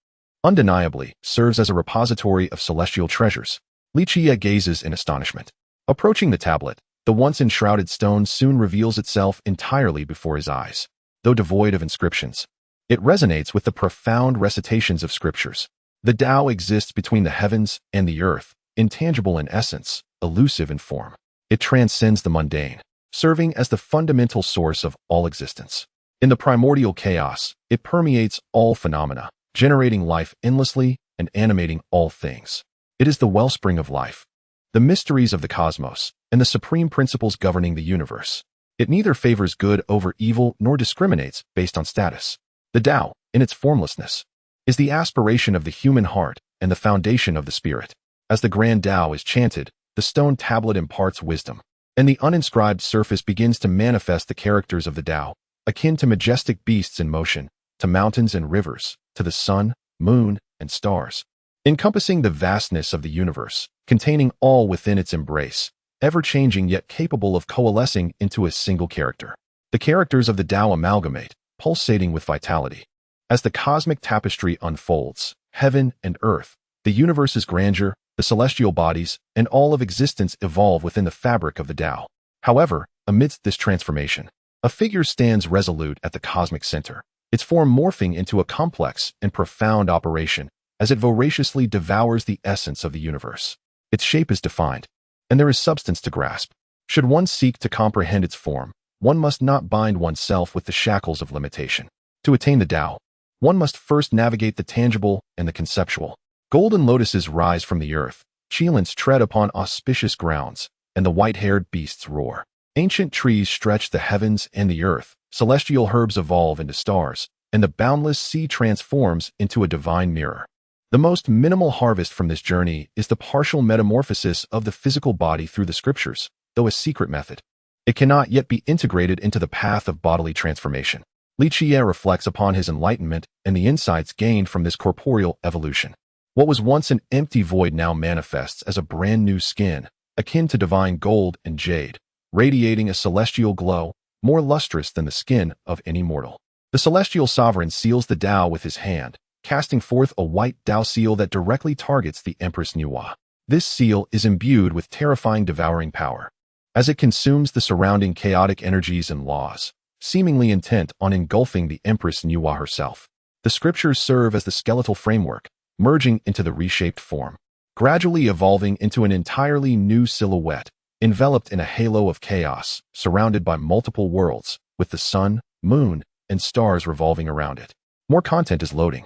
undeniably serves as a repository of celestial treasures. Li Qiyeh gazes in astonishment. Approaching the tablet, the once enshrouded stone soon reveals itself entirely before his eyes. Though devoid of inscriptions, it resonates with the profound recitations of scriptures. The Tao exists between the heavens and the earth, intangible in essence, elusive in form. It transcends the mundane, serving as the fundamental source of all existence. In the primordial chaos, it permeates all phenomena, generating life endlessly and animating all things. It is the wellspring of life, the mysteries of the cosmos, and the supreme principles governing the universe. It neither favors good over evil nor discriminates based on status. The Tao, in its formlessness, is the aspiration of the human heart and the foundation of the spirit. As the grand Tao is chanted, the stone tablet imparts wisdom, and the uninscribed surface begins to manifest the characters of the Tao, akin to majestic beasts in motion, to mountains and rivers, to the sun, moon, and stars, encompassing the vastness of the universe, containing all within its embrace, ever-changing yet capable of coalescing into a single character. The characters of the Tao amalgamate, pulsating with vitality. As the cosmic tapestry unfolds, heaven and earth, the universe's grandeur, the celestial bodies, and all of existence evolve within the fabric of the Tao. However, amidst this transformation, a figure stands resolute at the cosmic center, its form morphing into a complex and profound operation as it voraciously devours the essence of the universe. Its shape is defined, and there is substance to grasp. Should one seek to comprehend its form, one must not bind oneself with the shackles of limitation. To attain the Tao, one must first navigate the tangible and the conceptual. Golden lotuses rise from the earth, cheilants tread upon auspicious grounds, and the white-haired beasts roar. Ancient trees stretch the heavens and the earth, celestial herbs evolve into stars, and the boundless sea transforms into a divine mirror. The most minimal harvest from this journey is the partial metamorphosis of the physical body through the scriptures, though a secret method. It cannot yet be integrated into the path of bodily transformation. Li Qiyeh reflects upon his enlightenment and the insights gained from this corporeal evolution. What was once an empty void now manifests as a brand new skin, akin to divine gold and jade, radiating a celestial glow, more lustrous than the skin of any mortal. The celestial sovereign seals the Tao with his hand, casting forth a white Tao seal that directly targets the Empress Nuwa. This seal is imbued with terrifying devouring power, as it consumes the surrounding chaotic energies and laws, seemingly intent on engulfing the Empress Nuwa herself. The scriptures serve as the skeletal framework, merging into the reshaped form, gradually evolving into an entirely new silhouette, enveloped in a halo of chaos, surrounded by multiple worlds, with the sun, moon, and stars revolving around it. More content is loading.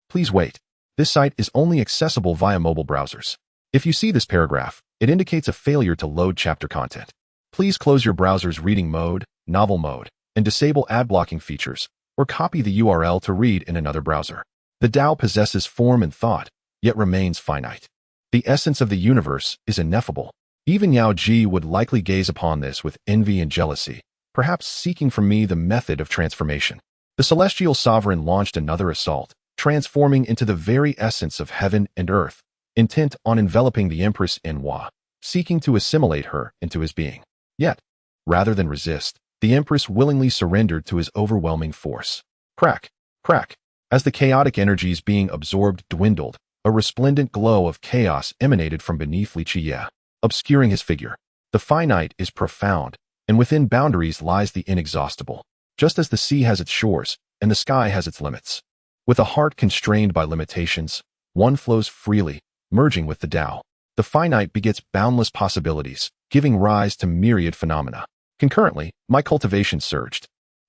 Please wait. This site is only accessible via mobile browsers. If you see this paragraph, it indicates a failure to load chapter content. Please close your browser's reading mode, novel mode, and disable ad blocking features, or copy the URL to read in another browser. The Tao possesses form and thought, yet remains finite. The essence of the universe is ineffable. Even Yao Ji would likely gaze upon this with envy and jealousy, perhaps seeking from me the method of transformation. The celestial sovereign launched another assault, transforming into the very essence of heaven and earth, intent on enveloping the Empress Nuwa, seeking to assimilate her into his being. Yet, rather than resist, the Empress willingly surrendered to his overwhelming force. Crack, crack. As the chaotic energies being absorbed dwindled, a resplendent glow of chaos emanated from beneath Li Qiyeh, obscuring his figure. The finite is profound, and within boundaries lies the inexhaustible. Just as the sea has its shores, and the sky has its limits. With a heart constrained by limitations, one flows freely, merging with the Tao. The finite begets boundless possibilities, giving rise to myriad phenomena. Concurrently, my cultivation surged,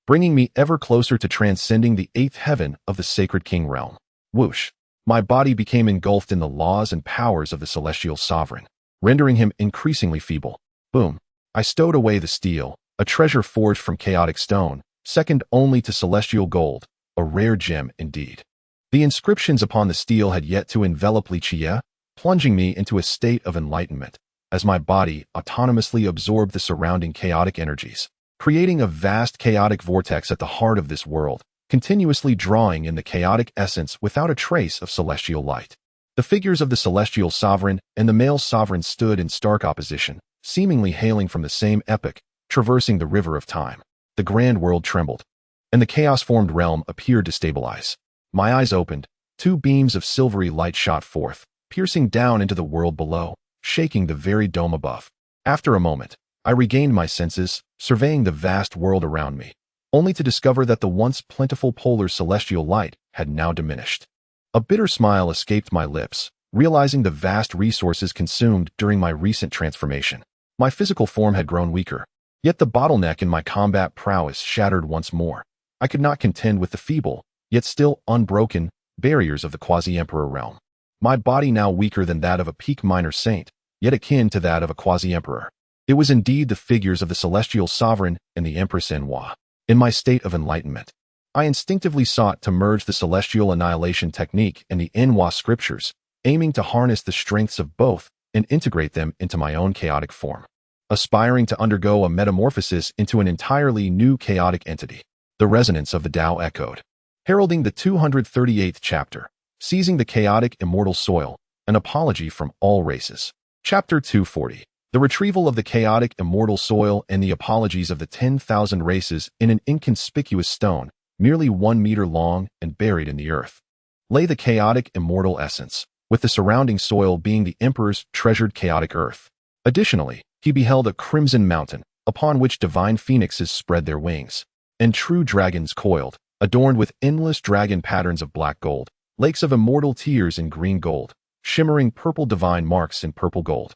bringing me ever closer to transcending the eighth heaven of the sacred king realm. Whoosh! My body became engulfed in the laws and powers of the celestial sovereign, rendering him increasingly feeble. Boom! I stowed away the steel, a treasure forged from chaotic stone, second only to celestial gold, a rare gem indeed. The inscriptions upon the steel had yet to envelop Li Qiyeh, plunging me into a state of enlightenment, as my body autonomously absorbed the surrounding chaotic energies, creating a vast chaotic vortex at the heart of this world, continuously drawing in the chaotic essence without a trace of celestial light. The figures of the celestial sovereign and the male sovereign stood in stark opposition, seemingly hailing from the same epoch, traversing the river of time. The grand world trembled, and the chaos-formed realm appeared to stabilize. My eyes opened, two beams of silvery light shot forth, piercing down into the world below, shaking the very dome above. After a moment, I regained my senses, surveying the vast world around me, only to discover that the once plentiful polar celestial light had now diminished. A bitter smile escaped my lips, realizing the vast resources consumed during my recent transformation. My physical form had grown weaker, yet the bottleneck in my combat prowess shattered once more. I could not contend with the feeble, yet still unbroken, barriers of the quasi-emperor realm. My body now weaker than that of a peak minor saint, yet akin to that of a quasi-emperor. It was indeed the figures of the celestial sovereign and the Empress Enwa. In my state of enlightenment, I instinctively sought to merge the celestial annihilation technique and the Enwa scriptures, aiming to harness the strengths of both and integrate them into my own chaotic form, aspiring to undergo a metamorphosis into an entirely new chaotic entity. The resonance of the Tao echoed, heralding the 238th chapter, seizing the chaotic immortal soil, an apology from all races. Chapter 240. The retrieval of the chaotic immortal soil and the apologies of the 10,000 races in an inconspicuous stone, merely 1 meter long and buried in the earth, lay the chaotic immortal essence, with the surrounding soil being the emperor's treasured chaotic earth. Additionally, he beheld a crimson mountain, upon which divine phoenixes spread their wings, and true dragons coiled, adorned with endless dragon patterns of black gold, lakes of immortal tears in green gold, shimmering purple divine marks in purple gold,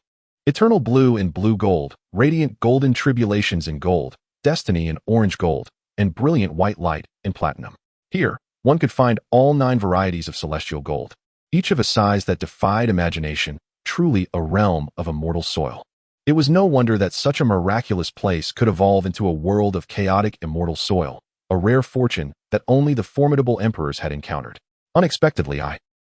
eternal blue in blue gold, radiant golden tribulations in gold, destiny in orange gold, and brilliant white light in platinum. Here, one could find all 9 varieties of celestial gold, each of a size that defied imagination, truly a realm of immortal soil. It was no wonder that such a miraculous place could evolve into a world of chaotic immortal soil, a rare fortune that only the formidable emperors had encountered. Unexpectedly,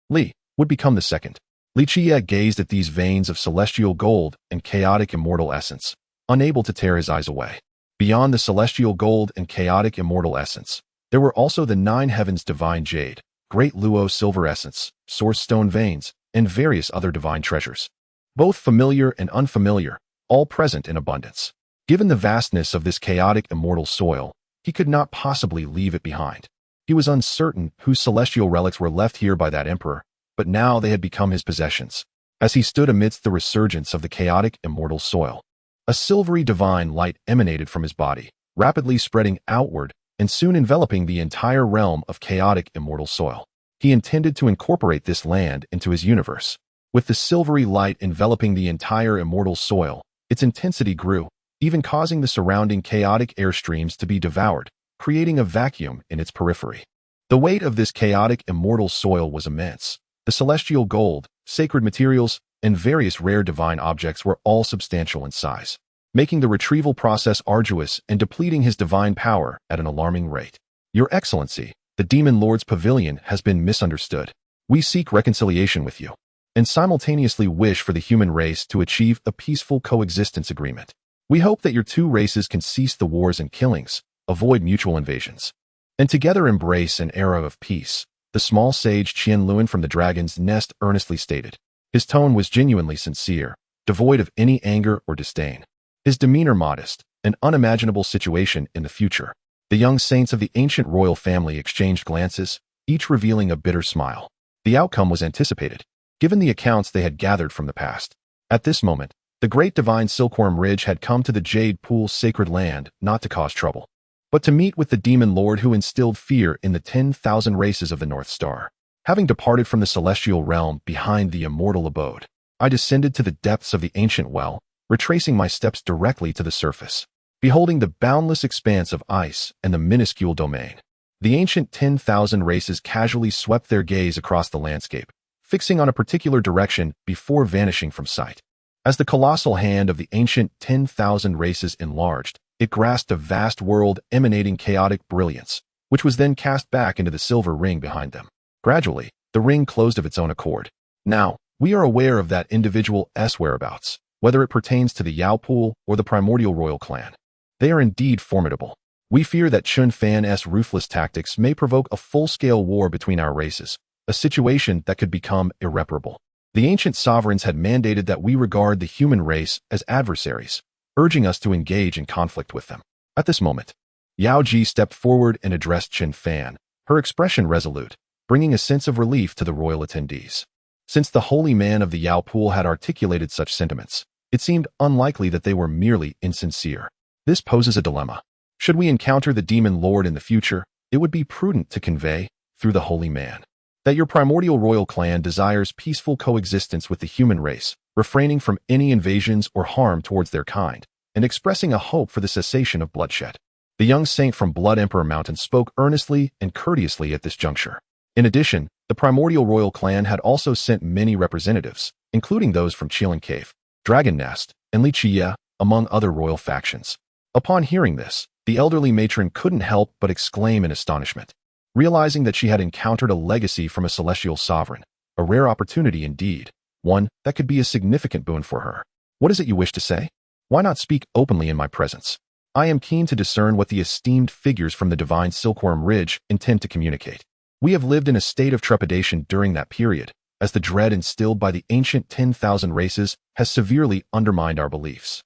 Li, would become the second. Li Qiyeh gazed at these veins of celestial gold and chaotic immortal essence, unable to tear his eyes away. Beyond the celestial gold and chaotic immortal essence, there were also the 9 heavens divine jade, great luo silver essence, source stone veins, and various other divine treasures, both familiar and unfamiliar, all present in abundance. Given the vastness of this chaotic immortal soil, he could not possibly leave it behind. He was uncertain whose celestial relics were left here by that emperor, but now they had become his possessions. As he stood amidst the resurgence of the chaotic immortal soil, a silvery divine light emanated from his body, rapidly spreading outward and soon enveloping the entire realm of chaotic immortal soil. He intended to incorporate this land into his universe. With the silvery light enveloping the entire immortal soil, its intensity grew, even causing the surrounding chaotic airstreams to be devoured, creating a vacuum in its periphery. The weight of this chaotic immortal soil was immense. The celestial gold, sacred materials, and various rare divine objects were all substantial in size, making the retrieval process arduous and depleting his divine power at an alarming rate. Your Excellency, the Demon Lord's pavilion has been misunderstood. We seek reconciliation with you, and simultaneously wish for the human race to achieve a peaceful coexistence agreement. We hope that your 2 races can cease the wars and killings, avoid mutual invasions, and together embrace an era of peace. The small sage Qian Luan from the dragon's nest earnestly stated. His tone was genuinely sincere, devoid of any anger or disdain. His demeanor modest, an unimaginable situation in the future. The young saints of the ancient royal family exchanged glances, each revealing a bitter smile. The outcome was anticipated, given the accounts they had gathered from the past. At this moment, the great divine Silkworm Ridge had come to the Jade Pool's sacred land not to cause trouble, but to meet with the demon lord who instilled fear in the 10,000 races of the North Star. Having departed from the celestial realm behind the immortal abode, I descended to the depths of the ancient well, retracing my steps directly to the surface. Beholding the boundless expanse of ice and the minuscule domain, the ancient 10,000 races casually swept their gaze across the landscape, fixing on a particular direction before vanishing from sight. As the colossal hand of the ancient 10,000 races enlarged, it grasped a vast world emanating chaotic brilliance, which was then cast back into the silver ring behind them. Gradually, the ring closed of its own accord. Now, we are aware of that individual's whereabouts, whether it pertains to the Yao Pool or the primordial royal clan. They are indeed formidable. We fear that Chun Fan's ruthless tactics may provoke a full-scale war between our races, a situation that could become irreparable. The ancient sovereigns had mandated that we regard the human race as adversaries, urging us to engage in conflict with them. At this moment, Yao Ji stepped forward and addressed Chun Fan, her expression resolute, bringing a sense of relief to the royal attendees. Since the holy man of the Yao Pool had articulated such sentiments, it seemed unlikely that they were merely insincere. This poses a dilemma. Should we encounter the demon lord in the future, it would be prudent to convey, through the holy man, that your primordial royal clan desires peaceful coexistence with the human race, refraining from any invasions or harm towards their kind, and expressing a hope for the cessation of bloodshed. The young saint from Blood Emperor Mountain spoke earnestly and courteously at this juncture. In addition, the primordial royal clan had also sent many representatives, including those from Qilin Cave, Dragon Nest, and Li Qiyeh, among other royal factions. Upon hearing this, the elderly matron couldn't help but exclaim in astonishment, realizing that she had encountered a legacy from a celestial sovereign, a rare opportunity indeed, one that could be a significant boon for her. What is it you wish to say? Why not speak openly in my presence? I am keen to discern what the esteemed figures from the divine Silkworm Ridge intend to communicate. We have lived in a state of trepidation during that period, as the dread instilled by the ancient 10,000 races has severely undermined our beliefs.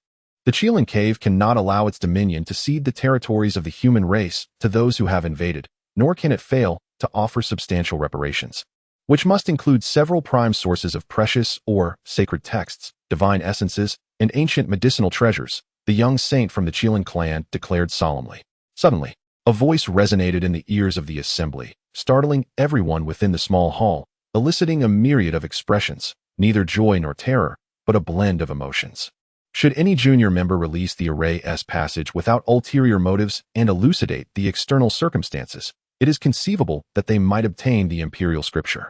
The Qilin Cave cannot allow its dominion to cede the territories of the human race to those who have invaded, nor can it fail to offer substantial reparations, which must include several prime sources of precious or sacred texts, divine essences, and ancient medicinal treasures, the young saint from the Qilin clan declared solemnly. Suddenly, a voice resonated in the ears of the assembly, startling everyone within the small hall, eliciting a myriad of expressions, neither joy nor terror, but a blend of emotions. Should any junior member release the Array-S passage without ulterior motives and elucidate the external circumstances, it is conceivable that they might obtain the imperial scripture.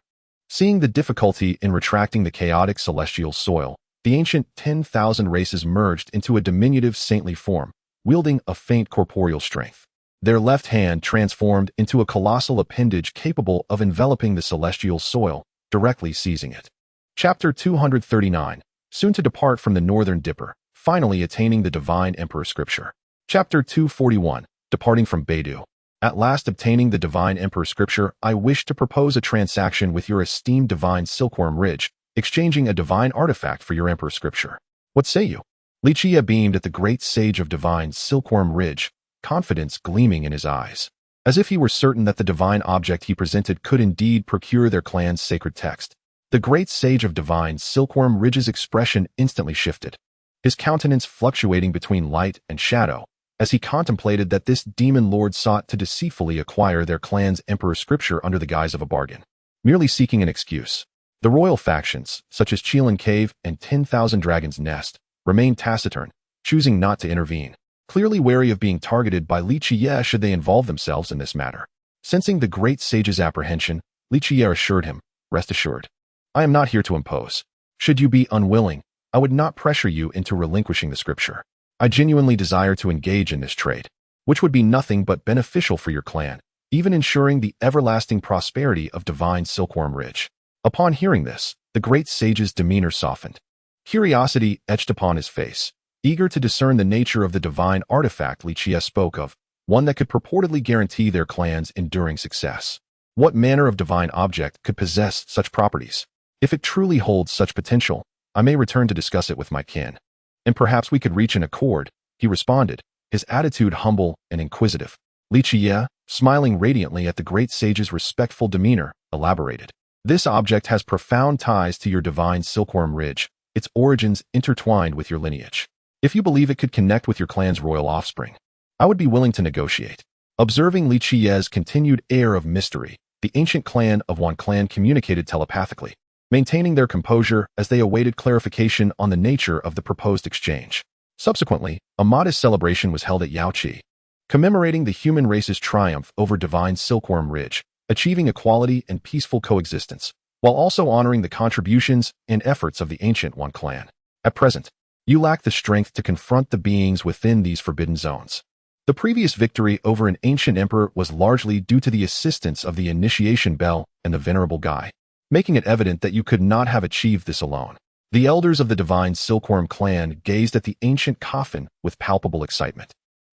Seeing the difficulty in retracting the chaotic celestial soil, the ancient 10,000 races merged into a diminutive saintly form, wielding a faint corporeal strength. Their left hand transformed into a colossal appendage capable of enveloping the celestial soil, directly seizing it. Chapter 239, soon to depart from the Northern Dipper, finally attaining the Divine Emperor Scripture. Chapter 241, departing from Beidou. At last obtaining the Divine Emperor Scripture, I wish to propose a transaction with your esteemed Divine Silkworm Ridge, exchanging a divine artifact for your Emperor Scripture. What say you? Li Qiyeh beamed at the great sage of Divine Silkworm Ridge, confidence gleaming in his eyes, as if he were certain that the divine object he presented could indeed procure their clan's sacred text. The great sage of Divine Silkworm Ridge's expression instantly shifted, his countenance fluctuating between light and shadow, as he contemplated that this demon lord sought to deceitfully acquire their clan's Emperor Scripture under the guise of a bargain, merely seeking an excuse. The royal factions, such as Qilin Cave and 10,000 Dragon's Nest, remained taciturn, choosing not to intervene, clearly wary of being targeted by Li Qiyeh should they involve themselves in this matter. Sensing the great sage's apprehension, Li Qiyeh assured him, "Rest assured, I am not here to impose. Should you be unwilling, I would not pressure you into relinquishing the scripture. I genuinely desire to engage in this trade, which would be nothing but beneficial for your clan, even ensuring the everlasting prosperity of Divine Silkworm Ridge." Upon hearing this, the great sage's demeanor softened. Curiosity etched upon his face, eager to discern the nature of the divine artifact Li Qiyeh spoke of, one that could purportedly guarantee their clan's enduring success. What manner of divine object could possess such properties? If it truly holds such potential, I may return to discuss it with my kin, and perhaps we could reach an accord, he responded, his attitude humble and inquisitive. Li Qiyeh, smiling radiantly at the great sage's respectful demeanor, elaborated. This object has profound ties to your divine Silkworm Ridge, its origins intertwined with your lineage. If you believe it could connect with your clan's royal offspring, I would be willing to negotiate. Observing Li Qiyeh's continued air of mystery, the ancient clan of Wan Clan communicated telepathically, maintaining their composure as they awaited clarification on the nature of the proposed exchange. Subsequently, a modest celebration was held at Yaoqi, commemorating the human race's triumph over divine Silkworm Ridge, achieving equality and peaceful coexistence, while also honoring the contributions and efforts of the ancient Wan Clan. At present, you lack the strength to confront the beings within these forbidden zones. The previous victory over an ancient emperor was largely due to the assistance of the initiation bell and the venerable Guy, making it evident that you could not have achieved this alone. The elders of the divine Silkworm clan gazed at the ancient coffin with palpable excitement,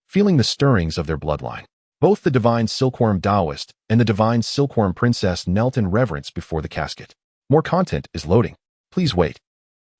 feeling the stirrings of their bloodline. Both the divine Silkworm Taoist and the divine Silkworm princess knelt in reverence before the casket. More content is loading. Please wait.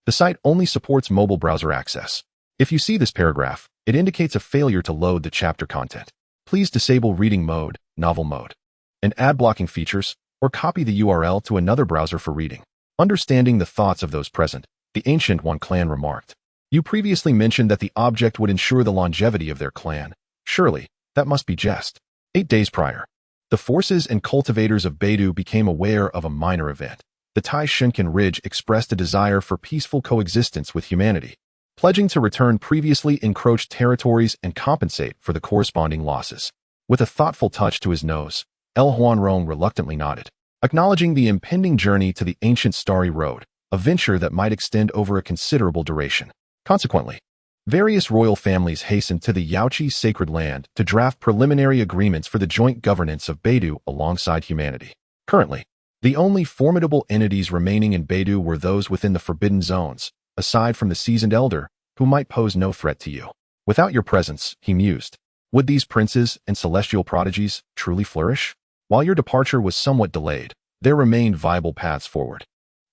The site only supports mobile browser access. If you see this paragraph, it indicates a failure to load the chapter content. Please disable reading mode, novel mode, and ad blocking features, or copy the URL to another browser for reading. Understanding the thoughts of those present, the ancient Wan Clan remarked. You previously mentioned that the object would ensure the longevity of their clan. Surely, that must be jest. 8 days prior, the forces and cultivators of Beidou became aware of a minor event. The Tai Shunkin Ridge expressed a desire for peaceful coexistence with humanity, pledging to return previously encroached territories and compensate for the corresponding losses. With a thoughtful touch to his nose, El Huanrong reluctantly nodded, acknowledging the impending journey to the ancient Starry Road, a venture that might extend over a considerable duration. Consequently, various royal families hastened to the Yaoqi sacred land to draft preliminary agreements for the joint governance of Beidou alongside humanity. Currently, the only formidable entities remaining in Beidou were those within the forbidden zones, aside from the seasoned elder, who might pose no threat to you. Without your presence, he mused, would these princes and celestial prodigies truly flourish? While your departure was somewhat delayed, there remained viable paths forward.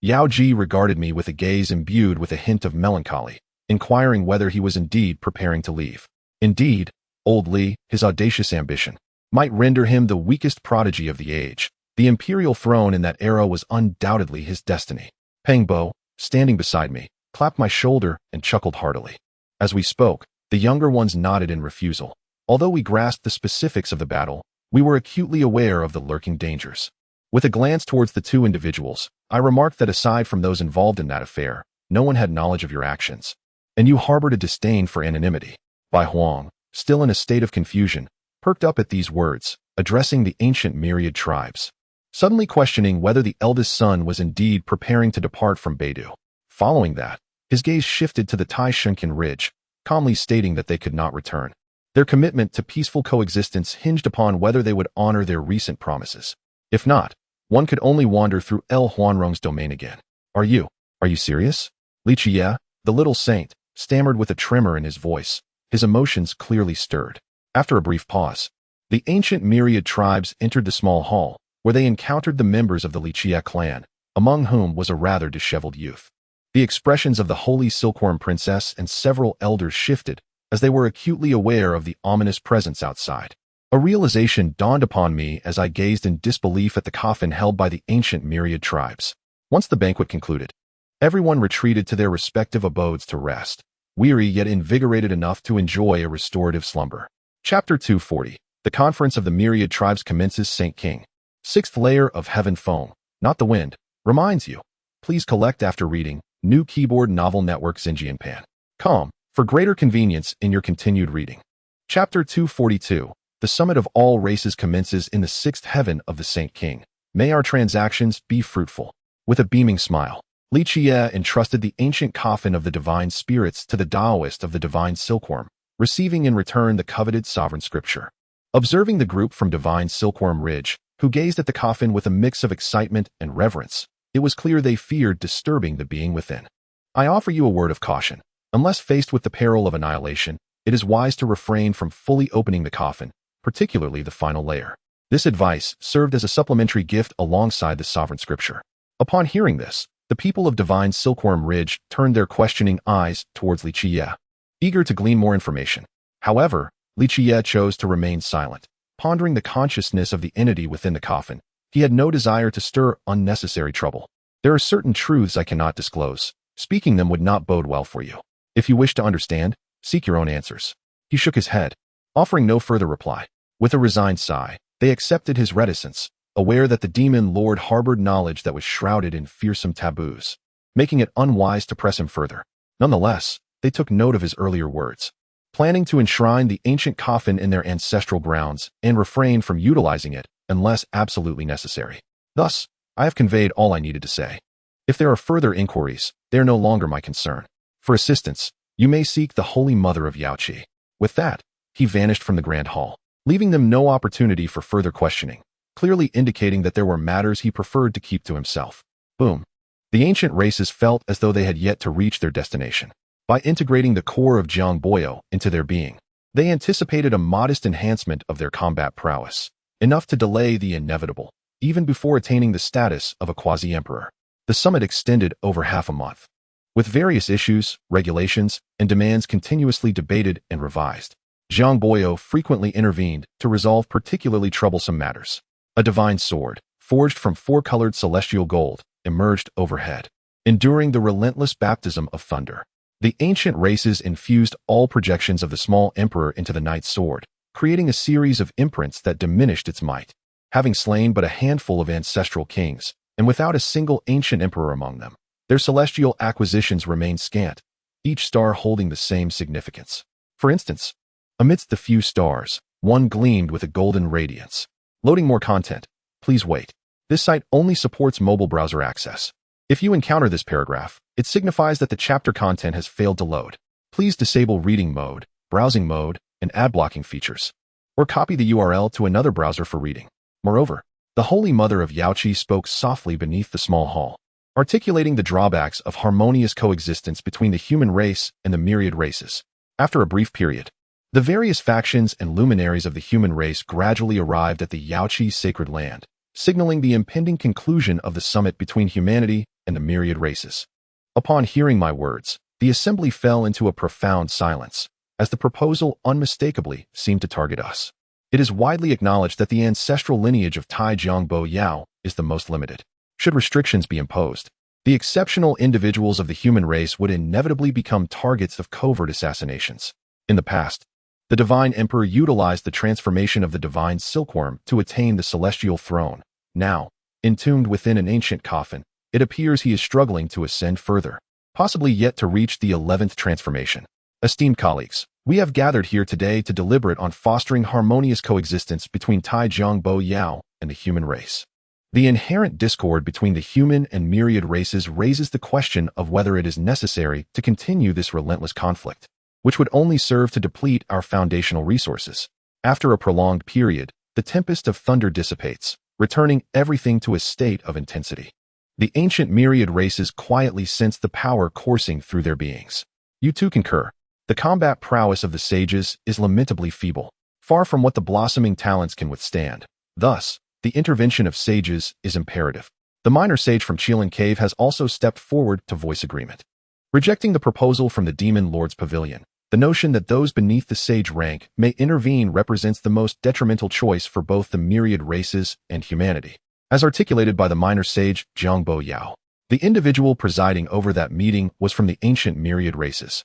Yao Ji regarded me with a gaze imbued with a hint of melancholy, inquiring whether he was indeed preparing to leave. Indeed, old Li, his audacious ambition, might render him the weakest prodigy of the age. The imperial throne in that era was undoubtedly his destiny. Peng Bo, standing beside me, clapped my shoulder and chuckled heartily. As we spoke, the younger ones nodded in refusal. Although we grasped the specifics of the battle, we were acutely aware of the lurking dangers. With a glance towards the two individuals, I remarked that aside from those involved in that affair, no one had knowledge of your actions. And you harbored a disdain for anonymity. Bai Huang, still in a state of confusion, perked up at these words, addressing the ancient myriad tribes, suddenly questioning whether the eldest son was indeed preparing to depart from Beidou. Following that, his gaze shifted to the Tai Shunkin Ridge, calmly stating that they could not return. Their commitment to peaceful coexistence hinged upon whether they would honor their recent promises. If not, one could only wander through El Huanrong's domain again. Are you serious? Li Qiyeh, the little saint, stammered with a tremor in his voice, his emotions clearly stirred. After a brief pause, the ancient myriad tribes entered the small hall, where they encountered the members of the Li Qiyeh clan, among whom was a rather disheveled youth. The expressions of the holy Silkworm princess and several elders shifted, as they were acutely aware of the ominous presence outside. A realization dawned upon me as I gazed in disbelief at the coffin held by the ancient myriad tribes. Once the banquet concluded, everyone retreated to their respective abodes to rest, weary yet invigorated enough to enjoy a restorative slumber. Chapter 240. The Conference of the Myriad Tribes commences. Saint King. Sixth layer of heaven foam, not the wind, reminds you. Please collect after reading. New Keyboard Novel Network Xinjianpan.com for greater convenience in your continued reading. Chapter 242. The Summit of All Races commences in the sixth heaven of the Saint King. May our transactions be fruitful. With a beaming smile, Li Qiyeh entrusted the ancient coffin of the divine spirits to the Taoist of the divine Silkworm, receiving in return the coveted sovereign scripture. Observing the group from divine Silkworm Ridge, who gazed at the coffin with a mix of excitement and reverence, it was clear they feared disturbing the being within. I offer you a word of caution. Unless faced with the peril of annihilation, it is wise to refrain from fully opening the coffin, particularly the final layer. This advice served as a supplementary gift alongside the sovereign scripture. Upon hearing this, the people of divine Silkworm Ridge turned their questioning eyes towards Li Qiyeh, eager to glean more information. However, Li Qiyeh chose to remain silent, pondering the consciousness of the entity within the coffin. He had no desire to stir unnecessary trouble. There are certain truths I cannot disclose. Speaking them would not bode well for you. If you wish to understand, seek your own answers. He shook his head, offering no further reply. With a resigned sigh, they accepted his reticence, aware that the demon lord harbored knowledge that was shrouded in fearsome taboos, making it unwise to press him further. Nonetheless, they took note of his earlier words, planning to enshrine the ancient coffin in their ancestral grounds and refrain from utilizing it unless absolutely necessary. Thus, I have conveyed all I needed to say. If there are further inquiries, they are no longer my concern. For assistance, you may seek the Holy Mother of Li Qiyeh. With that, he vanished from the Grand Hall, leaving them no opportunity for further questioning, clearly indicating that there were matters he preferred to keep to himself. Boom. The ancient races felt as though they had yet to reach their destination. By integrating the core of Jiang Boyo into their being, they anticipated a modest enhancement of their combat prowess, enough to delay the inevitable, even before attaining the status of a quasi-emperor. The summit extended over half a month, with various issues, regulations, and demands continuously debated and revised. Jiang Boyo frequently intervened to resolve particularly troublesome matters. A divine sword, forged from four-colored celestial gold, emerged overhead, enduring the relentless baptism of thunder. The ancient races infused all projections of the small emperor into the knight's sword, creating a series of imprints that diminished its might. Having slain but a handful of ancestral kings, and without a single ancient emperor among them, their celestial acquisitions remained scant, each star holding the same significance. For instance, amidst the few stars, one gleamed with a golden radiance. Loading more content. Please wait. This site only supports mobile browser access. If you encounter this paragraph, it signifies that the chapter content has failed to load. Please disable reading mode, browsing mode, and ad blocking features, or copy the URL to another browser for reading. Moreover, the Holy Mother of Li Qiyeh spoke softly beneath the small hall, articulating the drawbacks of harmonious coexistence between the human race and the myriad races. After a brief period, the various factions and luminaries of the human race gradually arrived at the Li Qiyeh sacred land, signaling the impending conclusion of the summit between humanity and the myriad races. Upon hearing my words, the assembly fell into a profound silence, as the proposal unmistakably seemed to target us. It is widely acknowledged that the ancestral lineage of Tai Jiangbo Yao is the most limited. Should restrictions be imposed, the exceptional individuals of the human race would inevitably become targets of covert assassinations. In the past, the Divine Emperor utilized the transformation of the Divine Silkworm to attain the celestial throne. Now, entombed within an ancient coffin, it appears he is struggling to ascend further, possibly yet to reach the 11th transformation. Esteemed colleagues, we have gathered here today to deliberate on fostering harmonious coexistence between Tai Jiangbo Yao and the human race. The inherent discord between the human and myriad races raises the question of whether it is necessary to continue this relentless conflict, which would only serve to deplete our foundational resources. After a prolonged period, the tempest of thunder dissipates, returning everything to a state of intensity. The ancient myriad races quietly sense the power coursing through their beings. You too concur. The combat prowess of the sages is lamentably feeble, far from what the blossoming talents can withstand. Thus, the intervention of sages is imperative. The minor sage from Qilin Cave has also stepped forward to voice agreement. Rejecting the proposal from the Demon Lord's pavilion, the notion that those beneath the sage rank may intervene represents the most detrimental choice for both the myriad races and humanity. As articulated by the minor sage Jiangbo Yao, the individual presiding over that meeting was from the ancient myriad races.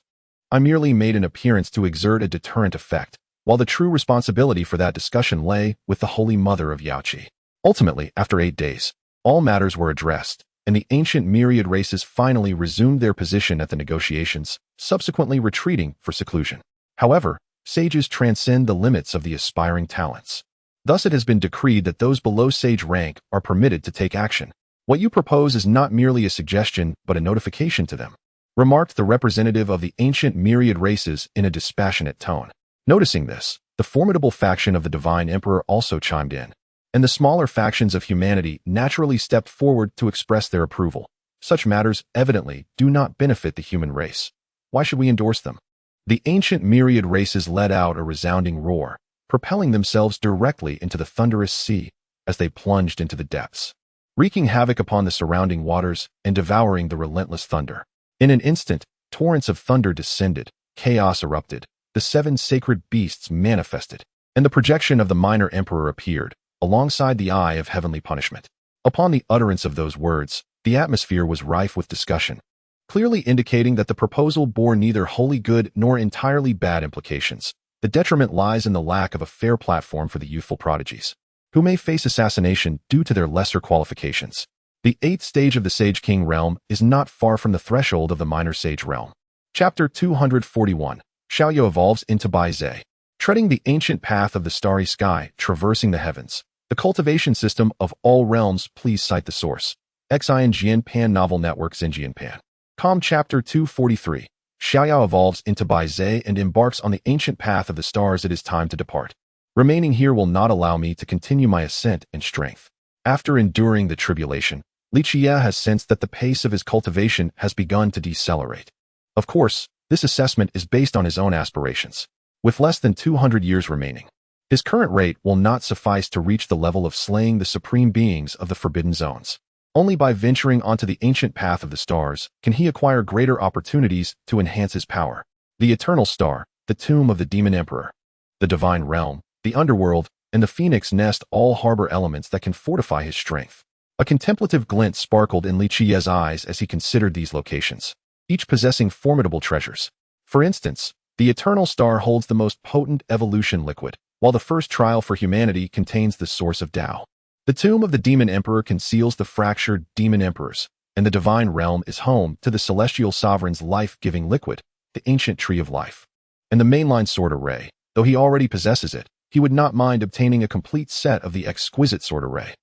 I merely made an appearance to exert a deterrent effect, while the true responsibility for that discussion lay with the Holy Mother of Li Qiyeh. Ultimately, after 8 days, all matters were addressed, and the ancient myriad races finally resumed their position at the negotiations, subsequently retreating for seclusion. However, sages transcend the limits of the aspiring talents. Thus it has been decreed that those below sage rank are permitted to take action. What you propose is not merely a suggestion, but a notification to them, remarked the representative of the ancient myriad races in a dispassionate tone. Noticing this, the formidable faction of the Divine Emperor also chimed in, and the smaller factions of humanity naturally stepped forward to express their approval. Such matters evidently do not benefit the human race. Why should we endorse them? The ancient myriad races let out a resounding roar, propelling themselves directly into the thunderous sea as they plunged into the depths, wreaking havoc upon the surrounding waters and devouring the relentless thunder. In an instant, torrents of thunder descended, chaos erupted, the 7 sacred beasts manifested, and the projection of the minor emperor appeared, alongside the eye of heavenly punishment. Upon the utterance of those words, the atmosphere was rife with discussion, clearly indicating that the proposal bore neither wholly good nor entirely bad implications. The detriment lies in the lack of a fair platform for the youthful prodigies, who may face assassination due to their lesser qualifications. The 8th stage of the Sage King realm is not far from the threshold of the Minor Sage realm. Chapter 241. Xiaoyu evolves into Bai Zhe. Treading the ancient path of the starry sky, traversing the heavens. The cultivation system of all realms. Please cite the source. Xin Jian Pan Novel Network Xinjian Pan. Com Chapter 243. Xiaoyu evolves into Bai Zhe and embarks on the ancient path of the stars. It is time to depart. Remaining here will not allow me to continue my ascent in strength. After enduring the tribulation, Li Qiyeh has sensed that the pace of his cultivation has begun to decelerate. Of course, this assessment is based on his own aspirations. With less than 200 years remaining, his current rate will not suffice to reach the level of slaying the supreme beings of the Forbidden Zones. Only by venturing onto the ancient path of the stars can he acquire greater opportunities to enhance his power. The Eternal Star, the tomb of the Demon Emperor, the Divine Realm, the Underworld, and the Phoenix Nest all harbor elements that can fortify his strength. A contemplative glint sparkled in Li Qiyeh's eyes as he considered these locations, each possessing formidable treasures. For instance, the Eternal Star holds the most potent evolution liquid, while the first trial for humanity contains the source of Tao. The tomb of the Demon Emperor conceals the fractured Demon Emperors, and the Divine Realm is home to the Celestial Sovereign's life-giving liquid, the Ancient Tree of Life. And the mainline Sword Array, though he already possesses it, he would not mind obtaining a complete set of the exquisite Sword Array.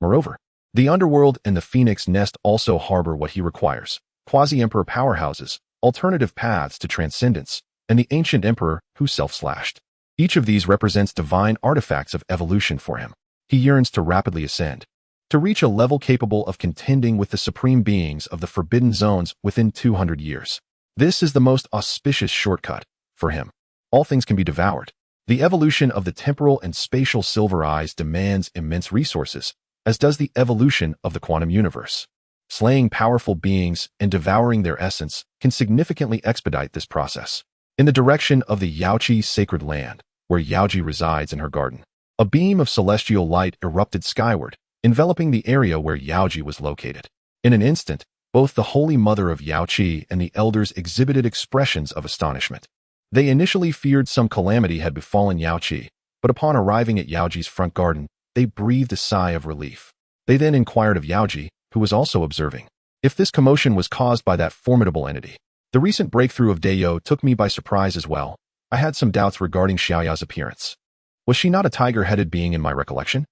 Moreover, the Underworld and the Phoenix Nest also harbor what he requires: quasi-emperor powerhouses, alternative paths to transcendence, and the Ancient Emperor who self-slashed. Each of these represents divine artifacts of evolution for him. He yearns to rapidly ascend, to reach a level capable of contending with the supreme beings of the Forbidden Zones within 200 years. This is the most auspicious shortcut for him. All things can be devoured. The evolution of the temporal and spatial Silver Eyes demands immense resources, as does the evolution of the quantum universe. Slaying powerful beings and devouring their essence can significantly expedite this process. In the direction of the Yaoqi sacred land, where Yaoji resides in her garden, a beam of celestial light erupted skyward, enveloping the area where Yaoji was located. In an instant, both the Holy Mother of Yaoqi and the elders exhibited expressions of astonishment. They initially feared some calamity had befallen Yaoqi, but upon arriving at Yaoji's front garden, they breathed a sigh of relief. They then inquired of Yaoji, who was also observing, if this commotion was caused by that formidable entity. The recent breakthrough of Dayo took me by surprise as well. I had some doubts regarding Xiaoya's appearance. Was she not a tiger-headed being in my recollection?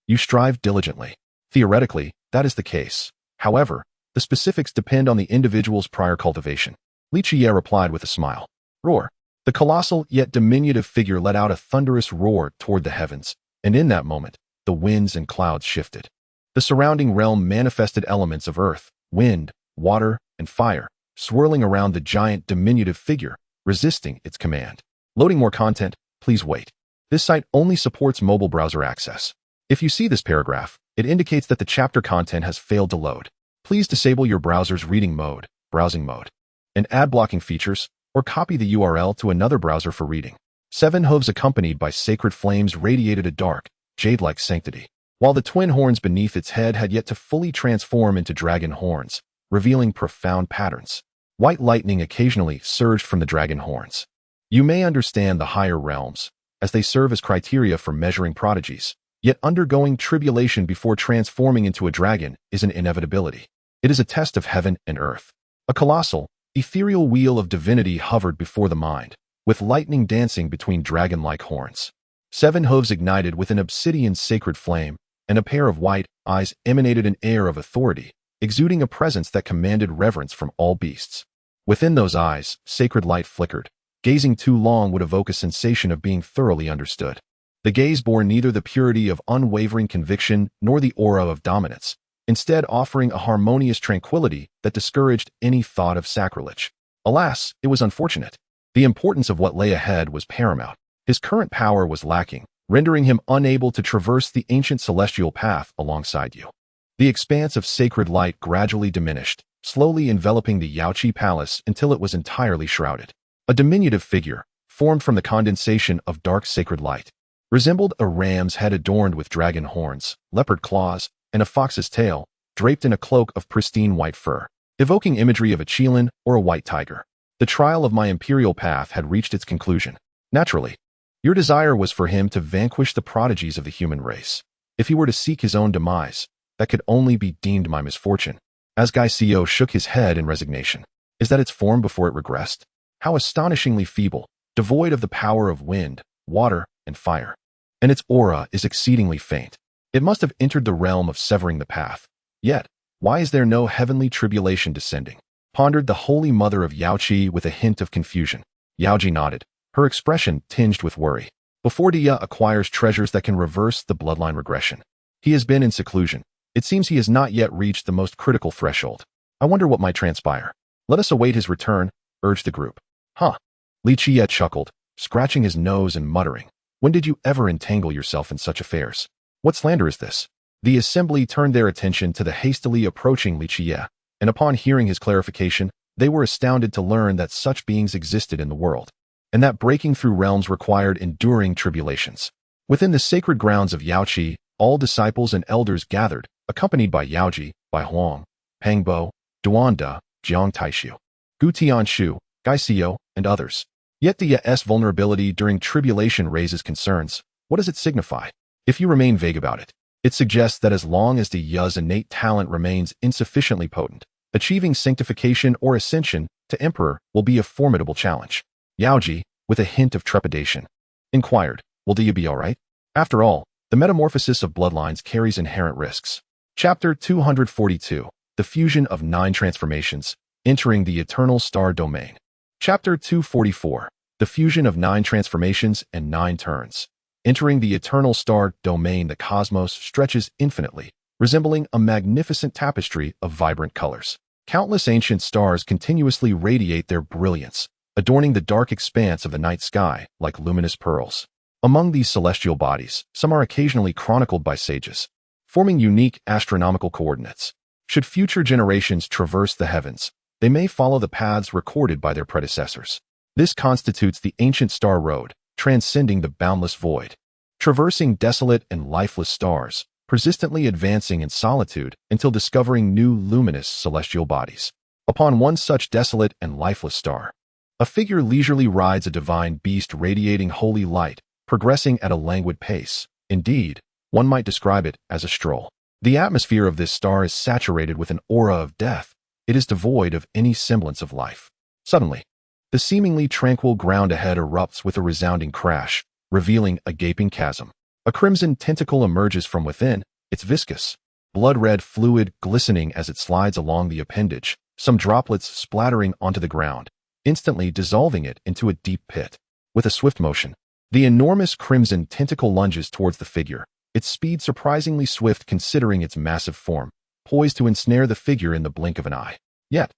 You strive diligently. Theoretically, that is the case. However, the specifics depend on the individual's prior cultivation. Li Qiyeh replied with a smile. Roar. The colossal yet diminutive figure let out a thunderous roar toward the heavens, and in that moment, the winds and clouds shifted. The surrounding realm manifested elements of earth, wind, water, and fire, swirling around the giant diminutive figure, resisting its command. Loading more content, please wait. This site only supports mobile browser access. If you see this paragraph, it indicates that the chapter content has failed to load. Please disable your browser's reading mode, browsing mode, and ad blocking features, or copy the URL to another browser for reading. 7 hooves accompanied by sacred flames radiated a dark, jade-like sanctity, while the twin horns beneath its head had yet to fully transform into dragon horns, revealing profound patterns. White lightning occasionally surged from the dragon horns. You may understand the higher realms, as they serve as criteria for measuring prodigies, yet undergoing tribulation before transforming into a dragon is an inevitability. It is a test of heaven and earth. A colossal, ethereal wheel of divinity hovered before the mind, with lightning dancing between dragon-like horns. 7 hooves ignited with an obsidian sacred flame, and a pair of white eyes emanated an air of authority, exuding a presence that commanded reverence from all beasts. Within those eyes, sacred light flickered. Gazing too long would evoke a sensation of being thoroughly understood. The gaze bore neither the purity of unwavering conviction nor the aura of dominance, instead offering a harmonious tranquility that discouraged any thought of sacrilege. Alas, it was unfortunate. The importance of what lay ahead was paramount. His current power was lacking, rendering him unable to traverse the ancient celestial path alongside you. The expanse of sacred light gradually diminished, slowly enveloping the Yaoqi palace until it was entirely shrouded. A diminutive figure, formed from the condensation of dark sacred light, resembled a ram's head adorned with dragon horns, leopard claws, and a fox's tail, draped in a cloak of pristine white fur, evoking imagery of a qilin or a white tiger. The trial of my imperial path had reached its conclusion. Naturally, your desire was for him to vanquish the prodigies of the human race. If he were to seek his own demise, that could only be deemed my misfortune. As Li Qiyeh shook his head in resignation. Is that its form before it regressed? How astonishingly feeble, devoid of the power of wind, water, and fire. And its aura is exceedingly faint. It must have entered the realm of severing the path. Yet, why is there no heavenly tribulation descending? Pondered the holy mother of Li Qiyeh with a hint of confusion. Li Qiyeh nodded, her expression tinged with worry. Before Dia acquires treasures that can reverse the bloodline regression. He has been in seclusion. It seems he has not yet reached the most critical threshold. I wonder what might transpire. Let us await his return, urged the group. Huh. Li Qiyeh chuckled, scratching his nose and muttering. When did you ever entangle yourself in such affairs? What slander is this? The assembly turned their attention to the hastily approaching Li Qiyeh, and upon hearing his clarification, they were astounded to learn that such beings existed in the world, and that breaking through realms required enduring tribulations. Within the sacred grounds of Li Qiyeh, all disciples and elders gathered, accompanied by Li Qiyeh, Bai Huang, Pangbo, Duanda, Jiang Taishu, Gu Tianshu, Li Qiyeh, and others. Yet Dia's vulnerability during tribulation raises concerns. What does it signify? If you remain vague about it, it suggests that as long as Dia's innate talent remains insufficiently potent, achieving sanctification or ascension to emperor will be a formidable challenge. Li Qiyeh, with a hint of trepidation, inquired, will Dia be all right? After all, the metamorphosis of bloodlines carries inherent risks. Chapter 242, The Fusion of Nine Transformations, Entering the Eternal Star Domain. Chapter 244, The Fusion of Nine Transformations and Nine Turns. Entering the Eternal Star Domain, the cosmos stretches infinitely, resembling a magnificent tapestry of vibrant colors. Countless ancient stars continuously radiate their brilliance, adorning the dark expanse of the night sky like luminous pearls. Among these celestial bodies, some are occasionally chronicled by sages, forming unique astronomical coordinates. Should future generations traverse the heavens, they may follow the paths recorded by their predecessors. This constitutes the ancient star road, transcending the boundless void, traversing desolate and lifeless stars, persistently advancing in solitude until discovering new luminous celestial bodies. Upon one such desolate and lifeless star, a figure leisurely rides a divine beast radiating holy light, progressing at a languid pace. Indeed, one might describe it as a stroll. The atmosphere of this star is saturated with an aura of death. It is devoid of any semblance of life. Suddenly, the seemingly tranquil ground ahead erupts with a resounding crash, revealing a gaping chasm. A crimson tentacle emerges from within, its viscous, blood-red fluid glistening as it slides along the appendage, some droplets splattering onto the ground, instantly dissolving it into a deep pit. With a swift motion, the enormous crimson tentacle lunges towards the figure, its speed surprisingly swift considering its massive form, poised to ensnare the figure in the blink of an eye. Yet,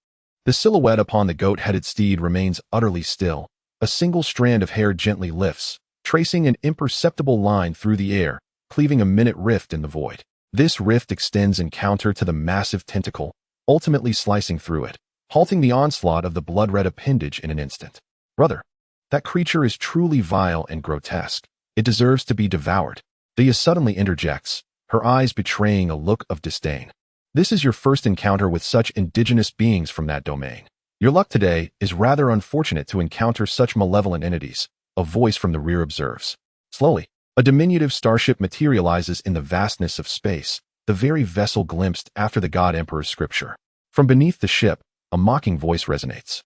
the silhouette upon the goat-headed steed remains utterly still. A single strand of hair gently lifts, tracing an imperceptible line through the air, cleaving a minute rift in the void. This rift extends in counter to the massive tentacle, ultimately slicing through it, halting the onslaught of the blood-red appendage in an instant. Brother, that creature is truly vile and grotesque. It deserves to be devoured. Dia suddenly interjects, her eyes betraying a look of disdain. This is your first encounter with such indigenous beings from that domain. Your luck today is rather unfortunate to encounter such malevolent entities, a voice from the rear observes. Slowly, a diminutive starship materializes in the vastness of space, the very vessel glimpsed after the God Emperor's scripture. From beneath the ship, a mocking voice resonates.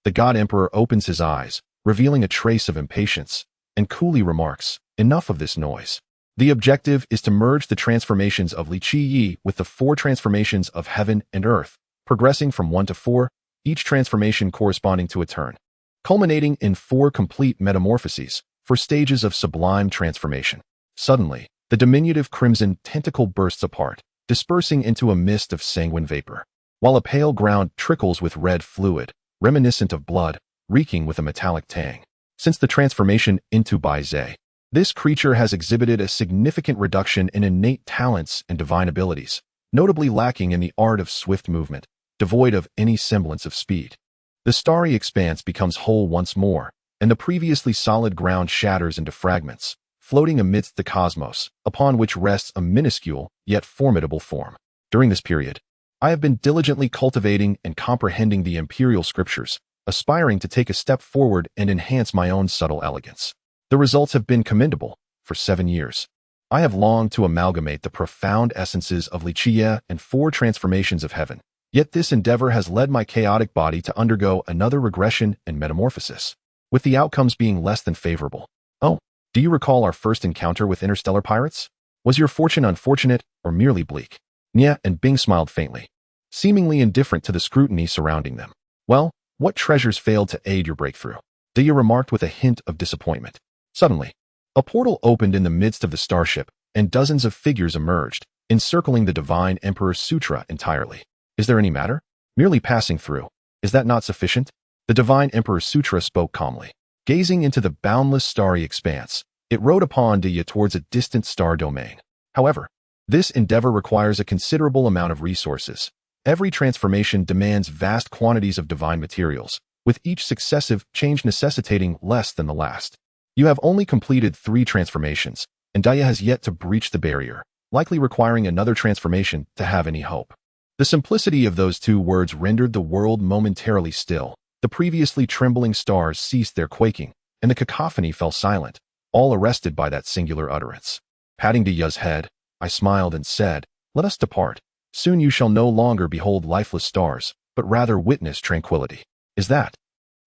The God Emperor opens his eyes, revealing a trace of impatience, and coolly remarks, enough of this noise. The objective is to merge the transformations of Li Qiyeh with the 4 transformations of heaven and earth, progressing from 1 to 4, each transformation corresponding to a turn, culminating in 4 complete metamorphoses, 4 stages of sublime transformation. Suddenly, the diminutive crimson tentacle bursts apart, dispersing into a mist of sanguine vapor, while a pale ground trickles with red fluid, reminiscent of blood, reeking with a metallic tang. Since the transformation into Bai Zhe, this creature has exhibited a significant reduction in innate talents and divine abilities, notably lacking in the art of swift movement, devoid of any semblance of speed. The starry expanse becomes whole once more, and the previously solid ground shatters into fragments, floating amidst the cosmos, upon which rests a minuscule yet formidable form. During this period, I have been diligently cultivating and comprehending the imperial scriptures, aspiring to take a step forward and enhance my own subtle elegance. The results have been commendable. For 7 years, I have longed to amalgamate the profound essences of Li Qiyeh and 4 transformations of heaven. Yet this endeavor has led my chaotic body to undergo another regression and metamorphosis, with the outcomes being less than favorable. Oh, do you recall our first encounter with interstellar pirates? Was your fortune unfortunate or merely bleak? Nya and Bing smiled faintly, seemingly indifferent to the scrutiny surrounding them. Well, what treasures failed to aid your breakthrough? Dia remarked with a hint of disappointment. Suddenly, a portal opened in the midst of the starship, and dozens of figures emerged, encircling the Divine Emperor Sutra entirely. Is there any matter? Merely passing through. Is that not sufficient? The Divine Emperor Sutra spoke calmly. Gazing into the boundless starry expanse, it rode upon Dia towards a distant star domain. However, this endeavor requires a considerable amount of resources. Every transformation demands vast quantities of divine materials, with each successive change necessitating less than the last. You have only completed 3 transformations, and Dia has yet to breach the barrier, likely requiring another transformation to have any hope. The simplicity of those 2 words rendered the world momentarily still. The previously trembling stars ceased their quaking, and the cacophony fell silent, all arrested by that singular utterance. Patting Dia's head, I smiled and said, "Let us depart. Soon you shall no longer behold lifeless stars, but rather witness tranquility." Is that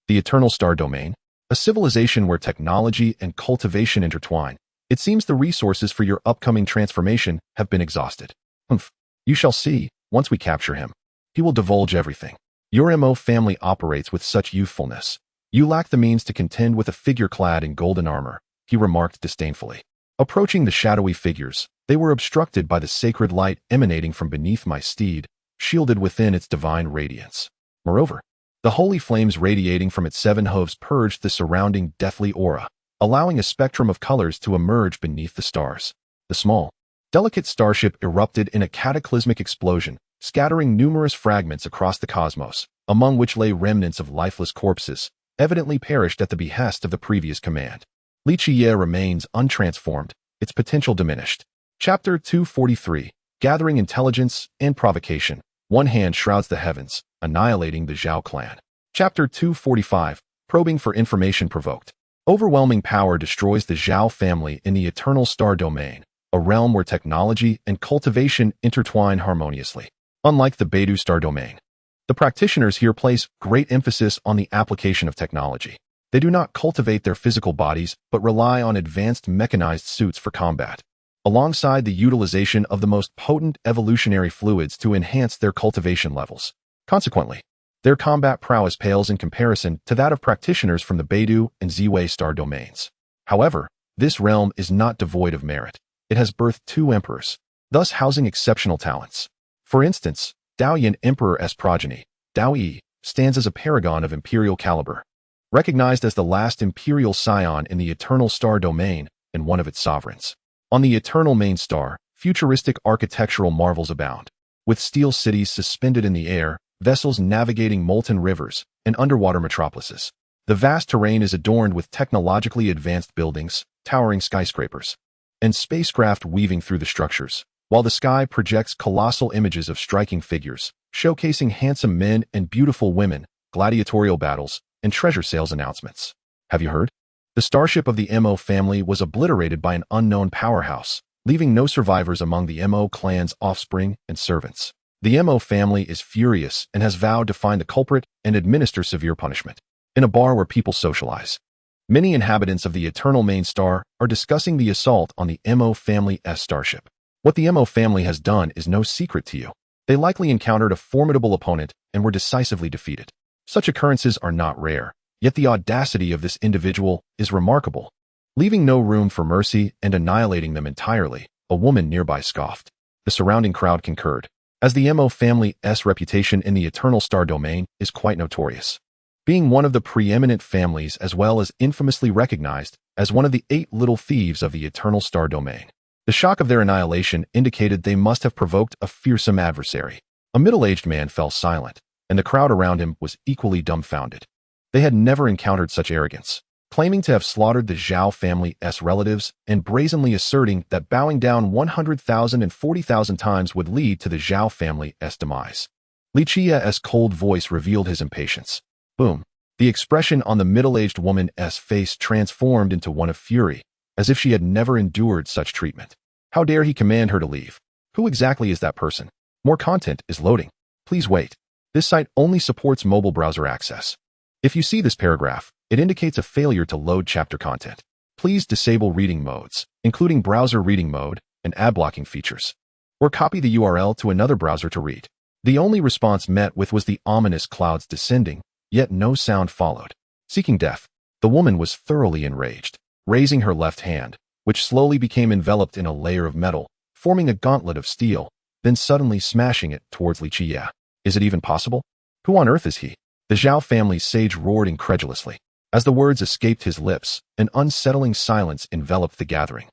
the eternal star domain? A civilization where technology and cultivation intertwine. It seems the resources for your upcoming transformation have been exhausted. Humph. You shall see, once we capture him. He will divulge everything. Your MO family operates with such youthfulness. You lack the means to contend with a figure clad in golden armor, he remarked disdainfully. Approaching the shadowy figures, they were obstructed by the sacred light emanating from beneath my steed, shielded within its divine radiance. Moreover, the holy flames radiating from its 7 hooves purged the surrounding deathly aura, allowing a spectrum of colors to emerge beneath the stars. The small, delicate starship erupted in a cataclysmic explosion, scattering numerous fragments across the cosmos, among which lay remnants of lifeless corpses, evidently perished at the behest of the previous command. Li Qiyeh remains untransformed, its potential diminished. Chapter 243, Gathering Intelligence and Provocation. One hand shrouds the heavens, annihilating the Zhao clan. Chapter 245, Probing for Information Provoked. Overwhelming power destroys the Zhao family in the Eternal Star Domain, a realm where technology and cultivation intertwine harmoniously. Unlike the Beidou Star Domain, the practitioners here place great emphasis on the application of technology. They do not cultivate their physical bodies, but rely on advanced mechanized suits for combat, alongside the utilization of the most potent evolutionary fluids to enhance their cultivation levels. Consequently, their combat prowess pales in comparison to that of practitioners from the Beidou and Ziwei star domains. However, this realm is not devoid of merit. It has birthed 2 emperors, thus housing exceptional talents. For instance, Daoyan Emperor's progeny, Dao Yi, stands as a paragon of imperial caliber, recognized as the last imperial scion in the Eternal Star Domain and one of its sovereigns. On the Eternal Main Star, futuristic architectural marvels abound, with steel cities suspended in the air, vessels navigating molten rivers, and underwater metropolises. The vast terrain is adorned with technologically advanced buildings, towering skyscrapers, and spacecraft weaving through the structures, while the sky projects colossal images of striking figures, showcasing handsome men and beautiful women, gladiatorial battles, and treasure sales announcements. Have you heard? The starship of the MO family was obliterated by an unknown powerhouse, leaving no survivors among the MO clan's offspring and servants. The MO family is furious and has vowed to find the culprit and administer severe punishment. In a bar where people socialize, many inhabitants of the Eternal Main Star are discussing the assault on the MO family's starship. What the MO family has done is no secret to you. They likely encountered a formidable opponent and were decisively defeated. Such occurrences are not rare, yet the audacity of this individual is remarkable. Leaving no room for mercy and annihilating them entirely, a woman nearby scoffed. The surrounding crowd concurred, as the MO family's reputation in the Eternal Star Domain is quite notorious, being one of the preeminent families as well as infamously recognized as one of the 8 little thieves of the Eternal Star Domain. The shock of their annihilation indicated they must have provoked a fearsome adversary. A middle-aged man fell silent, and the crowd around him was equally dumbfounded. They had never encountered such arrogance, claiming to have slaughtered the Zhao family's relatives and brazenly asserting that bowing down 100,000 and 40,000 times would lead to the Zhao family's demise. Li Qiyeh's cold voice revealed his impatience. Boom. The expression on the middle-aged woman's face transformed into one of fury, as if she had never endured such treatment. How dare he command her to leave? Who exactly is that person? More content is loading. Please wait. This site only supports mobile browser access. If you see this paragraph, it indicates a failure to load chapter content. Please disable reading modes, including browser reading mode and ad blocking features, or copy the URL to another browser to read. The only response met with was the ominous clouds descending, yet no sound followed. Seeking death, the woman was thoroughly enraged, raising her left hand, which slowly became enveloped in a layer of metal, forming a gauntlet of steel, then suddenly smashing it towards Li Qiyeh. Is it even possible? Who on earth is he? The Zhao family's sage roared incredulously. As the words escaped his lips, an unsettling silence enveloped the gathering,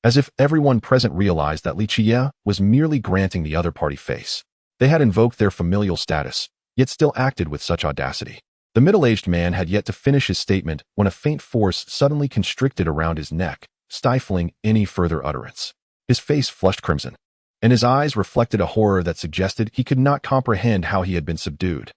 as if everyone present realized that Li Qiyeh was merely granting the other party face. They had invoked their familial status, yet still acted with such audacity. The middle-aged man had yet to finish his statement when a faint force suddenly constricted around his neck, stifling any further utterance. His face flushed crimson, and his eyes reflected a horror that suggested he could not comprehend how he had been subdued.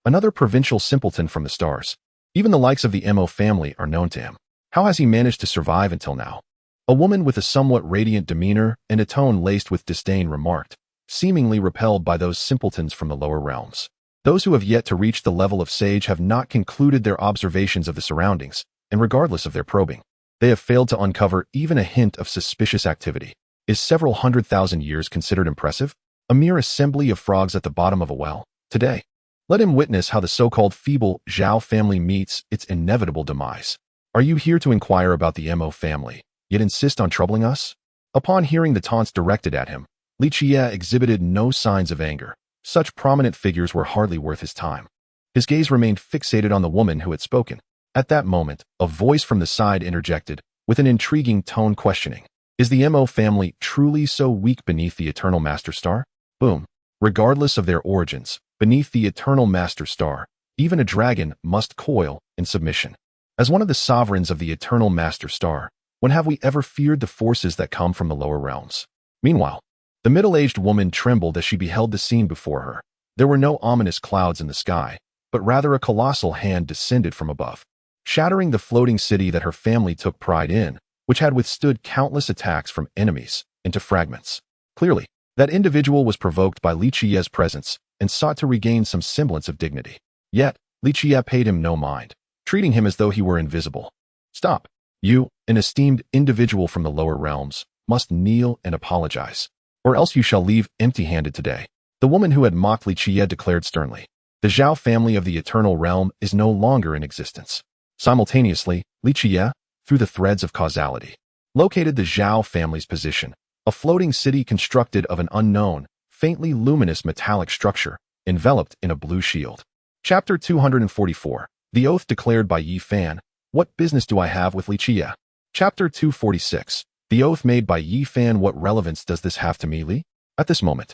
Another provincial simpleton from the stars. Even the likes of the Mo family are known to him. How has he managed to survive until now? A woman with a somewhat radiant demeanor and a tone laced with disdain remarked, seemingly repelled by those simpletons from the lower realms. Those who have yet to reach the level of sage have not concluded their observations of the surroundings, and regardless of their probing, they have failed to uncover even a hint of suspicious activity. Is several 100,000 years considered impressive? A mere assembly of frogs at the bottom of a well. Today, let him witness how the so-called feeble Zhao family meets its inevitable demise. Are you here to inquire about the Mo family, yet insist on troubling us? Upon hearing the taunts directed at him, Li Qiyeh exhibited no signs of anger. Such prominent figures were hardly worth his time. His gaze remained fixated on the woman who had spoken. At that moment, a voice from the side interjected, with an intriguing tone questioning. Is the Mo family truly so weak beneath the Eternal Master Star? Boom. Regardless of their origins, beneath the Eternal Master Star, even a dragon must coil in submission. As one of the sovereigns of the Eternal Master Star, when have we ever feared the forces that come from the lower realms? Meanwhile, the middle-aged woman trembled as she beheld the scene before her. There were no ominous clouds in the sky, but rather a colossal hand descended from above, shattering the floating city that her family took pride in, which had withstood countless attacks from enemies, into fragments. Clearly, that individual was provoked by Li Qiyeh's presence and sought to regain some semblance of dignity. Yet, Li Qiyeh paid him no mind, treating him as though he were invisible. Stop. You, an esteemed individual from the lower realms, must kneel and apologize, or else you shall leave empty-handed today. The woman who had mocked Li Qiyeh declared sternly. The Zhao family of the Eternal Realm is no longer in existence. Simultaneously, Li Qiyeh, through the threads of causality, located the Zhao family's position, a floating city constructed of an unknown, faintly luminous metallic structure, enveloped in a blue shield. Chapter 244. The Oath Declared by Yi Fan. What business do I have with Li Qiyeh? Chapter 246. The Oath Made by Yi Fan. What relevance does this have to me, Li? At this moment,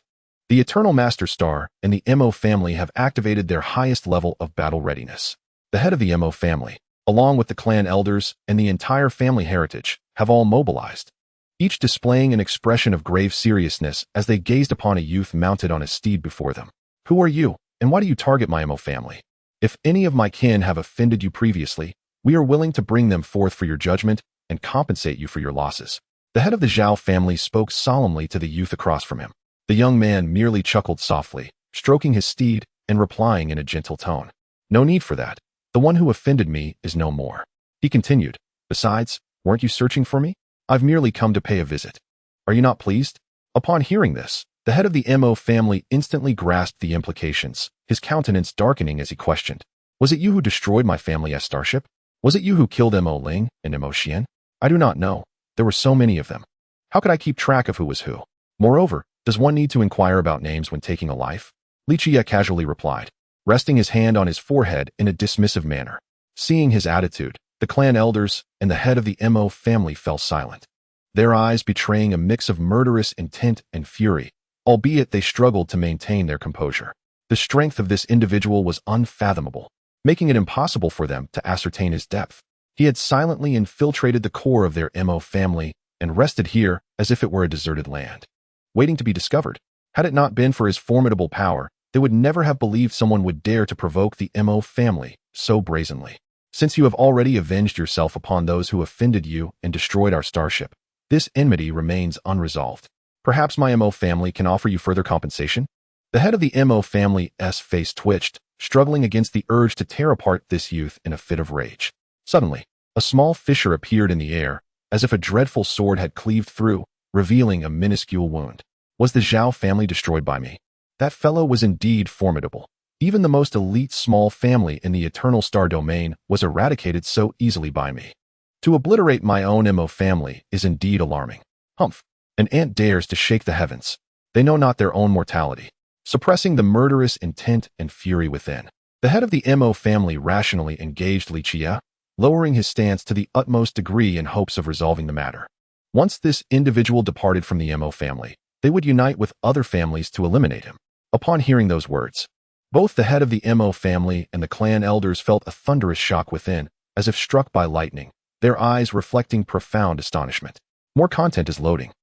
the Eternal Master Star and the Mo family have activated their highest level of battle readiness. The head of the Mo family, along with the clan elders and the entire family heritage, have all mobilized, each displaying an expression of grave seriousness as they gazed upon a youth mounted on a steed before them. Who are you, and why do you target my Mo family? If any of my kin have offended you previously, we are willing to bring them forth for your judgment and compensate you for your losses. The head of the Zhao family spoke solemnly to the youth across from him. The young man merely chuckled softly, stroking his steed and replying in a gentle tone. No need for that. The one who offended me is no more. He continued. Besides, weren't you searching for me? I've merely come to pay a visit. Are you not pleased? Upon hearing this, the head of the Mo family instantly grasped the implications, his countenance darkening as he questioned. Was it you who destroyed my family's starship? Was it you who killed Mo Ling and Mo Xian? I do not know. There were so many of them. How could I keep track of who was who? Moreover, does one need to inquire about names when taking a life? Li Qiyeh casually replied, resting his hand on his forehead in a dismissive manner. Seeing his attitude, the clan elders and the head of the Mo family fell silent, their eyes betraying a mix of murderous intent and fury, albeit they struggled to maintain their composure. The strength of this individual was unfathomable, making it impossible for them to ascertain his depth. He had silently infiltrated the core of their Mo family and rested here as if it were a deserted land, waiting to be discovered. Had it not been for his formidable power, they would never have believed someone would dare to provoke the Mo family so brazenly. Since you have already avenged yourself upon those who offended you and destroyed our starship, this enmity remains unresolved. Perhaps my Mo family can offer you further compensation? The head of the Mo family's face twitched, struggling against the urge to tear apart this youth in a fit of rage. Suddenly, a small fissure appeared in the air, as if a dreadful sword had cleaved through, revealing a minuscule wound. Was the Zhao family destroyed by me? That fellow was indeed formidable. Even the most elite small family in the Eternal Star Domain was eradicated so easily by me. To obliterate my own Mo family is indeed alarming. Humph! An ant dares to shake the heavens. They know not their own mortality. Suppressing the murderous intent and fury within, the head of the Mo family rationally engaged Li Qiyeh, lowering his stance to the utmost degree in hopes of resolving the matter. Once this individual departed from the Mo family, they would unite with other families to eliminate him. Upon hearing those words, both the head of the Mo family and the clan elders felt a thunderous shock within, as if struck by lightning, their eyes reflecting profound astonishment. More content is loading.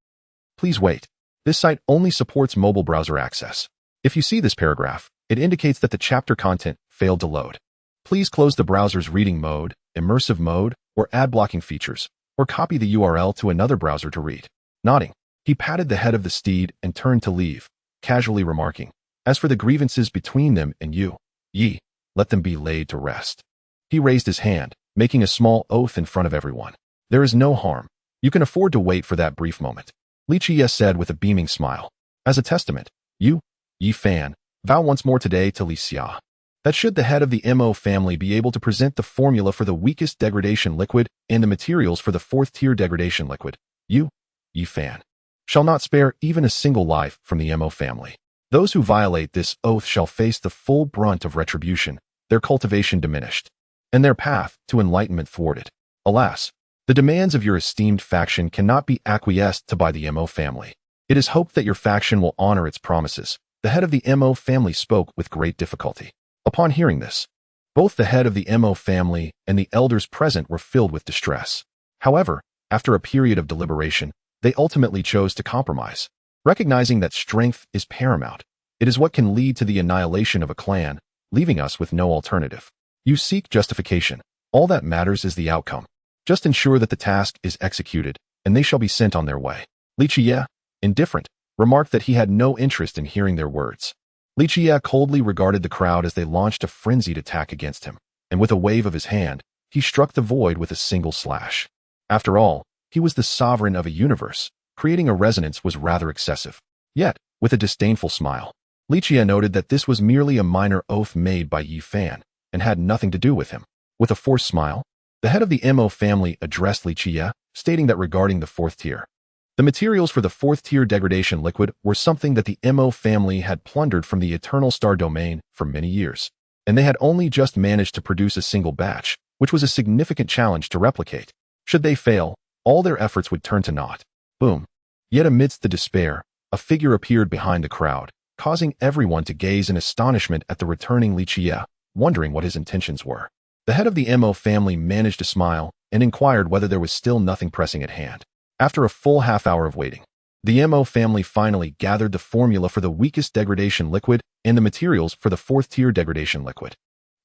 Please wait. This site only supports mobile browser access. If you see this paragraph, it indicates that the chapter content failed to load. Please close the browser's reading mode, immersive mode, or ad blocking features, or copy the URL to another browser to read. Nodding, he patted the head of the steed and turned to leave, casually remarking, "As for the grievances between them and you, Yi, let them be laid to rest." He raised his hand, making a small oath in front of everyone. "There is no harm. You can afford to wait for that brief moment," Li Qiyeh said with a beaming smile. "As a testament, you, Yi Fan, vow once more today to Li Qiyeh that should the head of the Mo family be able to present the formula for the weakest degradation liquid and the materials for the fourth-tier degradation liquid, you, Yi Fan, shall not spare even a single life from the Mo family. Those who violate this oath shall face the full brunt of retribution, their cultivation diminished, and their path to enlightenment thwarted. Alas, the demands of your esteemed faction cannot be acquiesced to by the Mo family. It is hoped that your faction will honor its promises." The head of the Mo family spoke with great difficulty. Upon hearing this, both the head of the Mo family and the elders present were filled with distress. However, after a period of deliberation, they ultimately chose to compromise. Recognizing that strength is paramount, it is what can lead to the annihilation of a clan, leaving us with no alternative. You seek justification. All that matters is the outcome. Just ensure that the task is executed, and they shall be sent on their way. Li Qiyeh, indifferent, remarked that he had no interest in hearing their words. Li Qiyeh coldly regarded the crowd as they launched a frenzied attack against him, and with a wave of his hand, he struck the void with a single slash. After all, he was the sovereign of a universe. Creating a resonance was rather excessive. Yet, with a disdainful smile, Li Qiyeh noted that this was merely a minor oath made by Yi Fan, and had nothing to do with him. With a forced smile, the head of the Mo family addressed Li Qiyeh, stating that regarding the fourth tier, the materials for the fourth-tier degradation liquid were something that the Mo family had plundered from the Eternal Star Domain for many years, and they had only just managed to produce a single batch, which was a significant challenge to replicate. Should they fail, all their efforts would turn to naught. Boom. Yet amidst the despair, a figure appeared behind the crowd, causing everyone to gaze in astonishment at the returning Li Qiyeh, wondering what his intentions were. The head of the Mo family managed to smile and inquired whether there was still nothing pressing at hand. After a full half-hour of waiting, the Mo family finally gathered the formula for the weakest degradation liquid and the materials for the fourth-tier degradation liquid.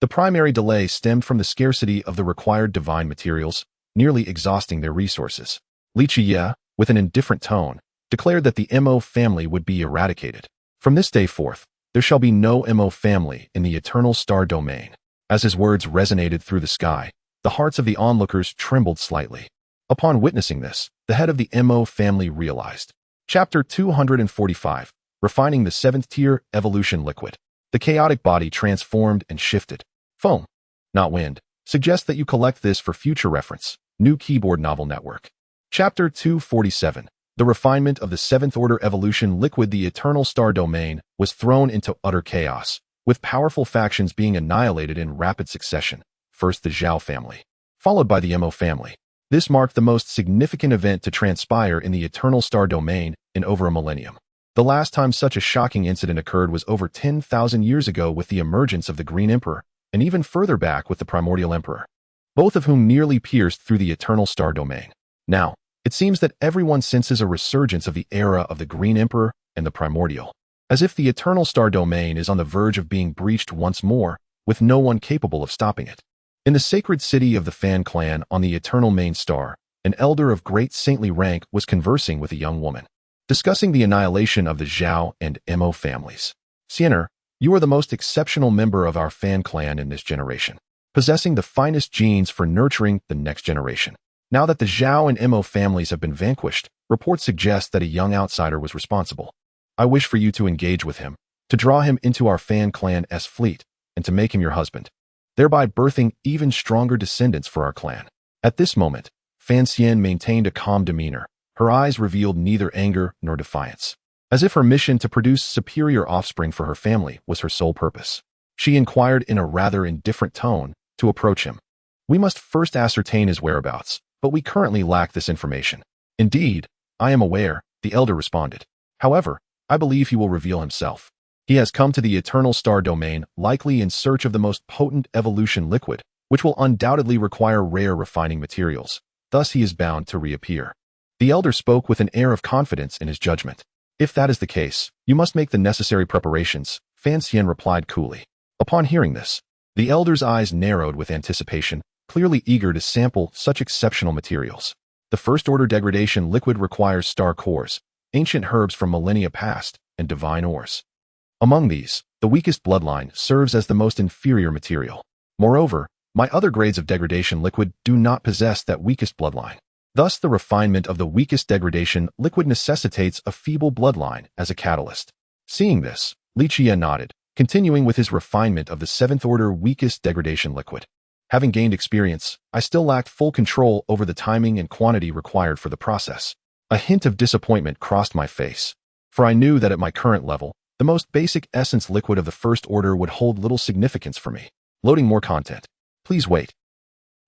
The primary delay stemmed from the scarcity of the required divine materials, nearly exhausting their resources. Li Qiyeh, with an indifferent tone, declared that the Mo family would be eradicated. From this day forth, there shall be no Mo family in the Eternal Star Domain. As his words resonated through the sky, the hearts of the onlookers trembled slightly. Upon witnessing this, the head of the Mo family realized. Chapter 245, Refining the Seventh-Tier Evolution Liquid. The chaotic body transformed and shifted. Foam, not wind, suggests that you collect this for future reference. New Keyboard Novel Network. Chapter 247, The Refinement of the Seventh-Order Evolution Liquid. The Eternal Star Domain was thrown into utter chaos, with powerful factions being annihilated in rapid succession. First the Zhao family, followed by the Mo family. This marked the most significant event to transpire in the Eternal Star Domain in over a millennium. The last time such a shocking incident occurred was over 10,000 years ago with the emergence of the Green Emperor, and even further back with the Primordial Emperor, both of whom nearly pierced through the Eternal Star Domain. Now, it seems that everyone senses a resurgence of the era of the Green Emperor and the Primordial. as if the eternal star domain is on the verge of being breached once more, with no one capable of stopping it. In the sacred city of the Fan clan on the eternal main star, an elder of great saintly rank was conversing with a young woman, discussing the annihilation of the Zhao and Mo families. Sienner, you are the most exceptional member of our Fan clan in this generation, possessing the finest genes for nurturing the next generation. Now that the Zhao and Mo families have been vanquished, reports suggest that a young outsider was responsible. I wish for you to engage with him, to draw him into our Fan clan's fleet, and to make him your husband, thereby birthing even stronger descendants for our clan. At this moment, Fan Xian maintained a calm demeanor. Her eyes revealed neither anger nor defiance, as if her mission to produce superior offspring for her family was her sole purpose. She inquired in a rather indifferent tone to approach him. We must first ascertain his whereabouts, but we currently lack this information. Indeed, I am aware, the elder responded. However, I believe he will reveal himself. He has come to the eternal star domain, likely in search of the most potent evolution liquid, which will undoubtedly require rare refining materials. Thus he is bound to reappear. The elder spoke with an air of confidence in his judgment. If that is the case, you must make the necessary preparations, Fan Xian replied coolly. Upon hearing this, the elder's eyes narrowed with anticipation, clearly eager to sample such exceptional materials. The first-order degradation liquid requires star cores, ancient herbs from millennia past, and divine ores. Among these, the weakest bloodline serves as the most inferior material. Moreover, my other grades of degradation liquid do not possess that weakest bloodline. Thus, the refinement of the weakest degradation liquid necessitates a feeble bloodline as a catalyst. Seeing this, Li Qiyeh nodded, continuing with his refinement of the seventh-order weakest degradation liquid. Having gained experience, I still lacked full control over the timing and quantity required for the process. A hint of disappointment crossed my face, for I knew that at my current level, the most basic essence liquid of the first order would hold little significance for me. Loading more content. Please wait.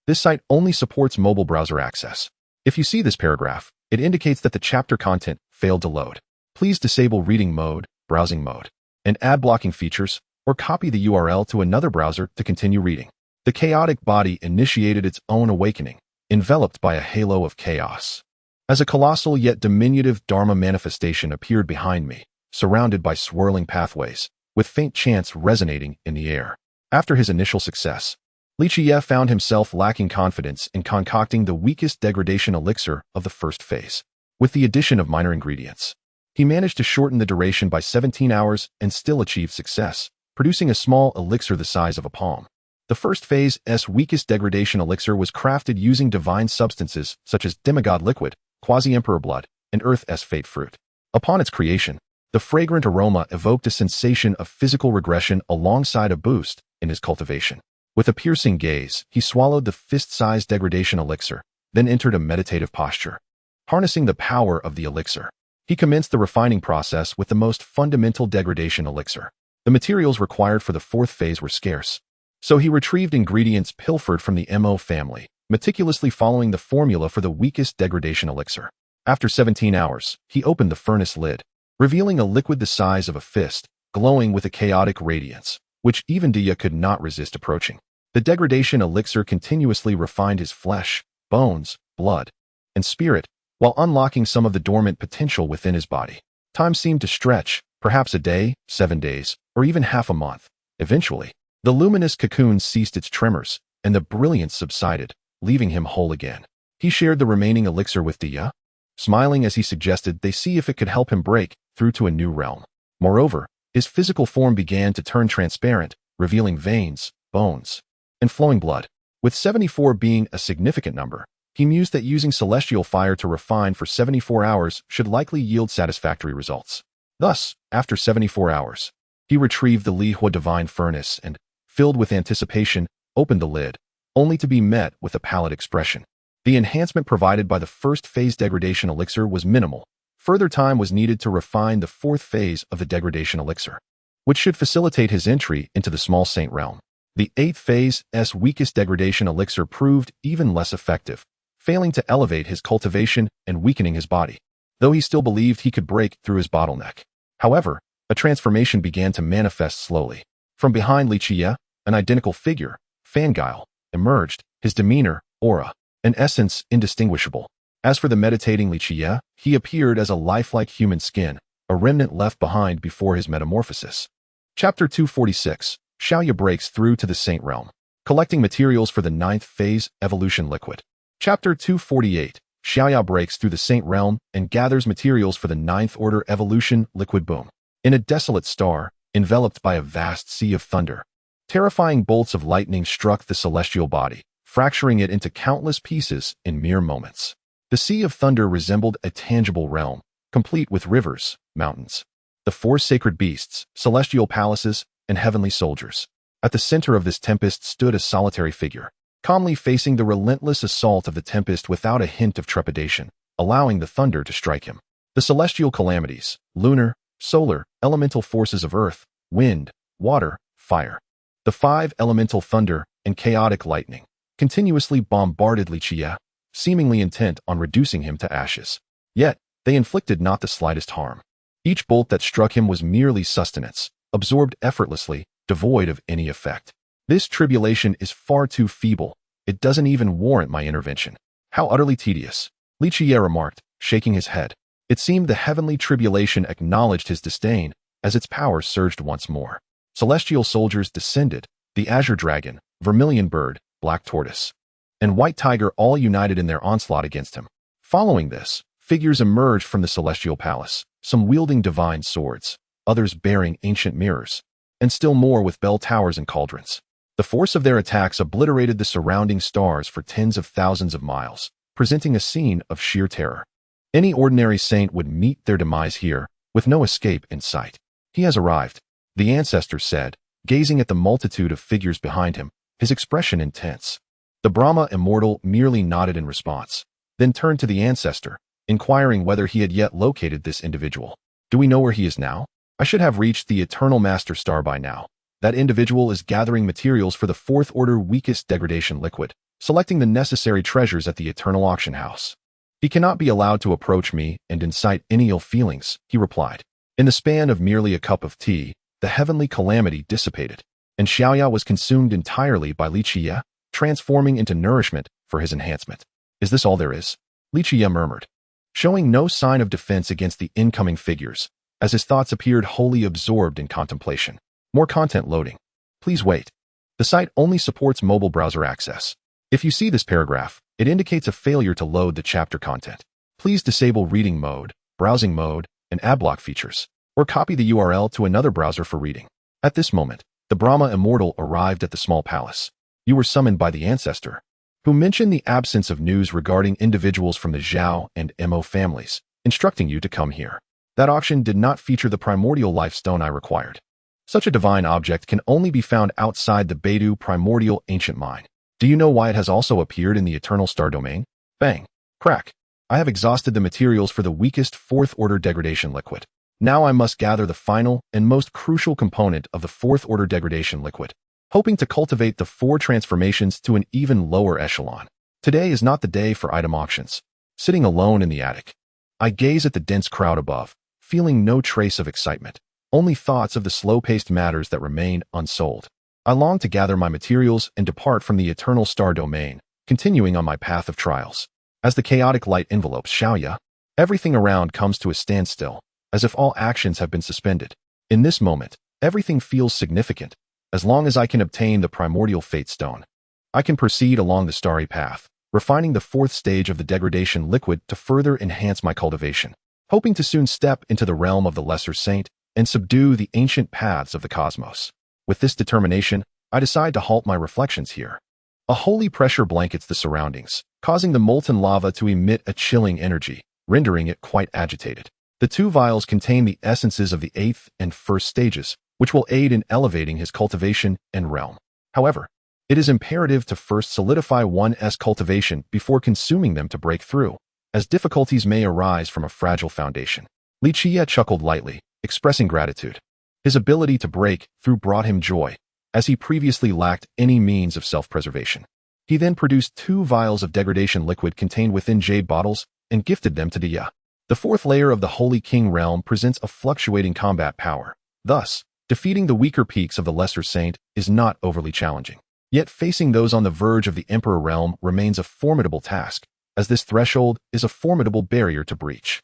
This site only supports mobile browser access. If you see this paragraph, it indicates that the chapter content failed to load. Please disable reading mode, browsing mode, and ad blocking features, or copy the URL to another browser to continue reading. The chaotic body initiated its own awakening, enveloped by a halo of chaos. As a colossal yet diminutive Dharma manifestation appeared behind me, surrounded by swirling pathways, with faint chants resonating in the air. After his initial success, Li Qiyeh found himself lacking confidence in concocting the weakest degradation elixir of the first phase. With the addition of minor ingredients, he managed to shorten the duration by 17 hours and still achieved success, producing a small elixir the size of a palm. The first phase's weakest degradation elixir was crafted using divine substances such as demigod liquid, quasi-emperor blood, and earth's fate fruit. Upon its creation, the fragrant aroma evoked a sensation of physical regression alongside a boost in his cultivation. With a piercing gaze, he swallowed the fist-sized degradation elixir, then entered a meditative posture. Harnessing the power of the elixir, he commenced the refining process with the most fundamental degradation elixir. The materials required for the fourth phase were scarce, so he retrieved ingredients pilfered from the Mo family, meticulously following the formula for the weakest degradation elixir. After 17 hours, he opened the furnace lid, revealing a liquid the size of a fist, glowing with a chaotic radiance, which even Dia could not resist approaching. The degradation elixir continuously refined his flesh, bones, blood, and spirit, while unlocking some of the dormant potential within his body. Time seemed to stretch, perhaps a day, 7 days, or even half a month. Eventually, the luminous cocoon ceased its tremors, and the brilliance subsided, leaving him whole again. He shared the remaining elixir with Dia, smiling as he suggested they see if it could help him break through to a new realm. Moreover, his physical form began to turn transparent, revealing veins, bones, and flowing blood. With 74 being a significant number, he mused that using celestial fire to refine for 74 hours should likely yield satisfactory results. Thus, after 74 hours, he retrieved the Li Qiyeh divine furnace and, filled with anticipation, opened the lid, only to be met with a pallid expression. The enhancement provided by the first phase degradation elixir was minimal. Further time was needed to refine the fourth phase of the degradation elixir, which should facilitate his entry into the small saint realm. The eighth phase's weakest degradation elixir proved even less effective, failing to elevate his cultivation and weakening his body, though he still believed he could break through his bottleneck. However, a transformation began to manifest slowly. From behind Li Qiyeh, an identical figure, Fangile, emerged, his demeanor, aura, and essence indistinguishable. As for the meditating Li Qiyeh, he appeared as a lifelike human skin, a remnant left behind before his metamorphosis. Chapter 246, Xiaoya breaks through to the Saint Realm, collecting materials for the 9th phase evolution liquid. Chapter 248, Xiaoya breaks through the Saint Realm and gathers materials for the 9th order evolution liquid boom. In a desolate star, enveloped by a vast sea of thunder, terrifying bolts of lightning struck the celestial body, fracturing it into countless pieces in mere moments. The sea of thunder resembled a tangible realm, complete with rivers, mountains, the 4 sacred beasts, celestial palaces, and heavenly soldiers. At the center of this tempest stood a solitary figure, calmly facing the relentless assault of the tempest without a hint of trepidation, allowing the thunder to strike him. The celestial calamities, lunar, solar, elemental forces of earth, wind, water, fire, the 5 elemental thunder, and chaotic lightning, continuously bombarded Li Qiyeh, seemingly intent on reducing him to ashes. Yet, they inflicted not the slightest harm. Each bolt that struck him was merely sustenance, absorbed effortlessly, devoid of any effect. This tribulation is far too feeble. It doesn't even warrant my intervention. How utterly tedious, Li Qiyeh remarked, shaking his head. It seemed the heavenly tribulation acknowledged his disdain as its power surged once more. Celestial soldiers descended, the azure dragon, vermilion bird, black tortoise, and white tiger all united in their onslaught against him. Following this, figures emerged from the celestial palace, some wielding divine swords, others bearing ancient mirrors, and still more with bell towers and cauldrons. The force of their attacks obliterated the surrounding stars for tens of thousands of miles, presenting a scene of sheer terror. Any ordinary saint would meet their demise here, with no escape in sight. He has arrived, the ancestor said, gazing at the multitude of figures behind him, his expression intense. The Brahma immortal merely nodded in response, then turned to the ancestor, inquiring whether he had yet located this individual. Do we know where he is now? I should have reached the eternal master star by now. That individual is gathering materials for the 4th order weakest degradation liquid, selecting the necessary treasures at the eternal auction house. He cannot be allowed to approach me and incite any ill feelings, he replied. In the span of merely a cup of tea, the heavenly calamity dissipated, and Xiaoya was consumed entirely by Li Qiyeh, transforming into nourishment for his enhancement. Is this all there is? Li Qiyeh murmured, showing no sign of defense against the incoming figures, as his thoughts appeared wholly absorbed in contemplation. More content loading. Please wait. The site only supports mobile browser access. If you see this paragraph, it indicates a failure to load the chapter content. Please disable reading mode, browsing mode, and adblock features, or copy the URL to another browser for reading. At this moment, the Brahma immortal arrived at the small palace. You were summoned by the ancestor, who mentioned the absence of news regarding individuals from the Zhao and Mo families, instructing you to come here. That auction did not feature the primordial life stone I required. Such a divine object can only be found outside the Beidou primordial ancient mine. Do you know why it has also appeared in the eternal star domain? Bang. Crack. I have exhausted the materials for the weakest 4th order degradation liquid. Now I must gather the final and most crucial component of the 4th order degradation liquid, hoping to cultivate the 4 transformations to an even lower echelon. Today is not the day for item auctions. Sitting alone in the attic, I gaze at the dense crowd above, feeling no trace of excitement, only thoughts of the slow-paced matters that remain unsold. I long to gather my materials and depart from the eternal star domain, continuing on my path of trials. As the chaotic light envelopes Xiaoya, everything around comes to a standstill, as if all actions have been suspended. In this moment, everything feels significant. As long as I can obtain the primordial fate stone, I can proceed along the starry path, refining the 4th stage of the degradation liquid to further enhance my cultivation, hoping to soon step into the realm of the lesser saint and subdue the ancient paths of the cosmos. With this determination, I decide to halt my reflections here. A holy pressure blankets the surroundings, causing the molten lava to emit a chilling energy, rendering it quite agitated. The 2 vials contain the essences of the 8th and 1st stages, which will aid in elevating his cultivation and realm. However, it is imperative to first solidify one's cultivation before consuming them to break through, as difficulties may arise from a fragile foundation. Li Qiyeh chuckled lightly, expressing gratitude. His ability to break through brought him joy, as he previously lacked any means of self-preservation. He then produced 2 vials of degradation liquid contained within jade bottles and gifted them to Dia. The 4th layer of the Holy King realm presents a fluctuating combat power. Thus, defeating the weaker peaks of the lesser saint is not overly challenging. Yet facing those on the verge of the Emperor realm remains a formidable task, as this threshold is a formidable barrier to breach.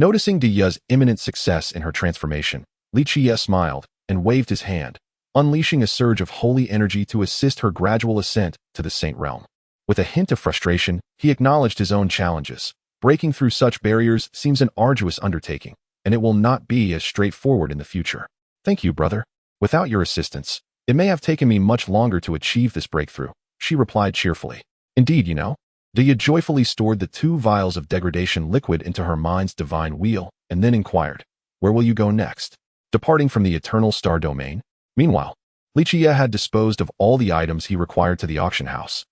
Noticing Li Qiyeh's imminent success in her transformation, Li Qiyeh smiled and waved his hand, unleashing a surge of holy energy to assist her gradual ascent to the saint realm. With a hint of frustration, he acknowledged his own challenges. Breaking through such barriers seems an arduous undertaking, and it will not be as straightforward in the future. Thank you, brother. Without your assistance, it may have taken me much longer to achieve this breakthrough, she replied cheerfully. Indeed, you know. Li Qiyeh joyfully stored the 2 vials of degradation liquid into her mind's divine wheel, and then inquired, where will you go next? Departing from the eternal star domain? Meanwhile, Li Qiyeh had disposed of all the items he required to the auction house,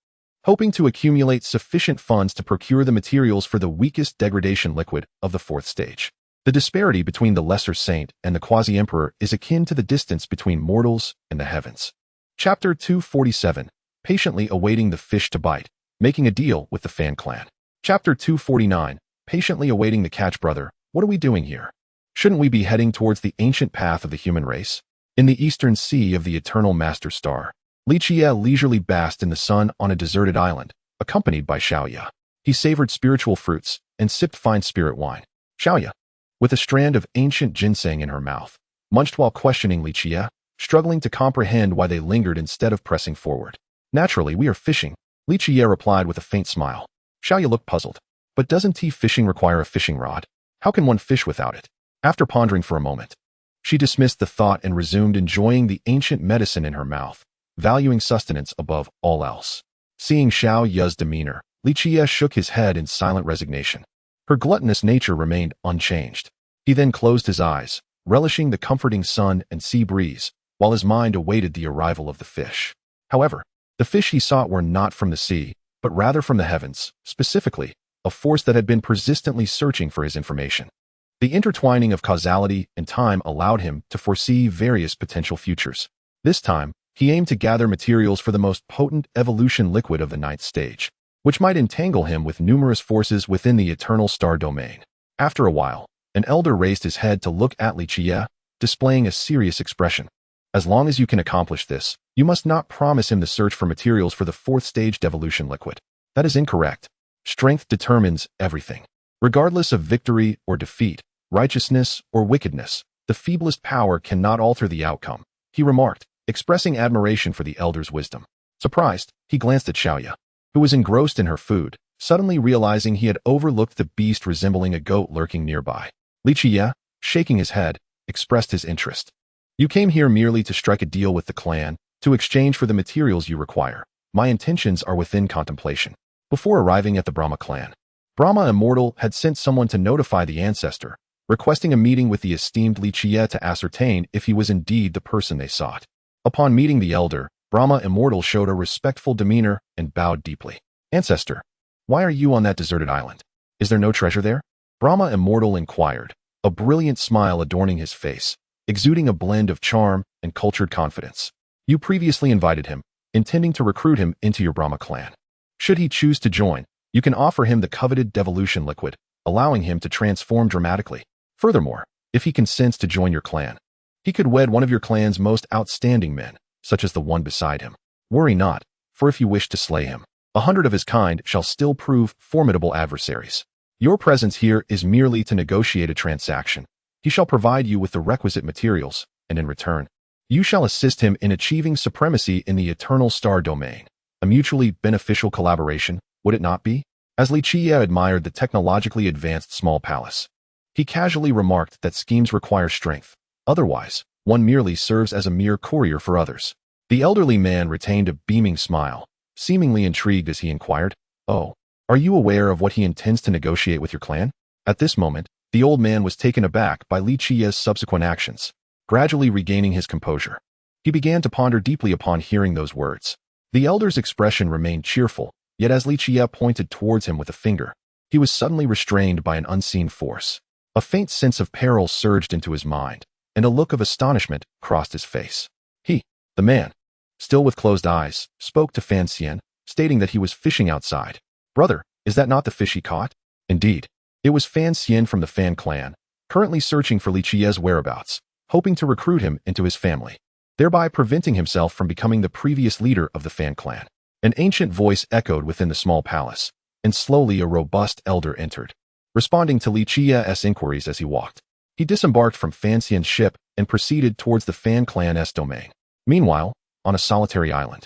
hoping to accumulate sufficient funds to procure the materials for the weakest degradation liquid of the 4th stage. The disparity between the lesser saint and the quasi-emperor is akin to the distance between mortals and the heavens. Chapter 247, Patiently Awaiting the Fish to Bite, Making a Deal with the Fan Clan. Chapter 249, Patiently Awaiting the Catch. Brother, what are we doing here? Shouldn't we be heading towards the ancient path of the human race? In the eastern sea of the eternal master star, Li Qiyeh leisurely basked in the sun on a deserted island, accompanied by Shrouding. He savored spiritual fruits and sipped fine spirit wine. Shrouding, with a strand of ancient ginseng in her mouth, munched while questioning Li Qiyeh, struggling to comprehend why they lingered instead of pressing forward. Naturally, we are fishing, Li Qiyeh replied with a faint smile. Shrouding looked puzzled. But doesn't fishing require a fishing rod? How can one fish without it? After pondering for a moment, she dismissed the thought and resumed enjoying the ancient medicine in her mouth, valuing sustenance above all else. Seeing Shrouding's demeanor, Li Qiyeh shook his head in silent resignation. Her gluttonous nature remained unchanged. He then closed his eyes, relishing the comforting sun and sea breeze, while his mind awaited the arrival of the fish. However, the fish he sought were not from the sea, but rather from the heavens, specifically, a force that had been persistently searching for his information. The intertwining of causality and time allowed him to foresee various potential futures. This time, he aimed to gather materials for the most potent evolution liquid of the 9th stage, which might entangle him with numerous forces within the eternal star domain. After a while, an elder raised his head to look at Li Qiyeh, displaying a serious expression. As long as you can accomplish this, you must not promise him the search for materials for the 4th stage devolution liquid. That is incorrect. Strength determines everything. Regardless of victory or defeat, righteousness or wickedness, the feeblest power cannot alter the outcome, he remarked, expressing admiration for the elder's wisdom. Surprised, he glanced at Shrouding, who was engrossed in her food, suddenly realizing he had overlooked the beast resembling a goat lurking nearby. Li Qiyeh, shaking his head, expressed his interest. You came here merely to strike a deal with the clan, to exchange for the materials you require. My intentions are within contemplation. Before arriving at the Brahma clan, Brahma Immortal had sent someone to notify the ancestor, requesting a meeting with the esteemed Li Qiyeh to ascertain if he was indeed the person they sought. Upon meeting the elder, Brahma Immortal showed a respectful demeanor and bowed deeply. Ancestor, why are you on that deserted island? Is there no treasure there? Brahma Immortal inquired, a brilliant smile adorning his face, exuding a blend of charm and cultured confidence. You previously invited him, intending to recruit him into your Brahma clan. Should he choose to join, you can offer him the coveted devolution liquid, allowing him to transform dramatically. Furthermore, if he consents to join your clan, he could wed one of your clan's most outstanding men, such as the one beside him. Worry not, for if you wish to slay him, 100 of his kind shall still prove formidable adversaries. Your presence here is merely to negotiate a transaction. He shall provide you with the requisite materials, and in return, you shall assist him in achieving supremacy in the eternal star domain. A mutually beneficial collaboration, would it not be? As Li Qiyeh admired the technologically advanced small palace, he casually remarked that schemes require strength. Otherwise, one merely serves as a mere courier for others. The elderly man retained a beaming smile, seemingly intrigued as he inquired, "Oh, are you aware of what he intends to negotiate with your clan?" At this moment, the old man was taken aback by Li Qiyeh's subsequent actions. Gradually regaining his composure, he began to ponder deeply upon hearing those words. The elder's expression remained cheerful, yet as Li Qiyeh pointed towards him with a finger, he was suddenly restrained by an unseen force. A faint sense of peril surged into his mind, and a look of astonishment crossed his face. The man, still with closed eyes, spoke to Fan Xian, stating that he was fishing outside. "Brother, is that not the fish he caught?" Indeed, it was Fan Xian from the Fan clan, currently searching for Li Qiyeh's whereabouts, hoping to recruit him into his family, thereby preventing himself from becoming the previous leader of the Fan clan. An ancient voice echoed within the small palace, and slowly a robust elder entered. responding to Li Qiyeh's inquiries as he walked. He disembarked from Fan Xian's ship and proceeded towards the Fan clan's domain. Meanwhile, on a solitary island,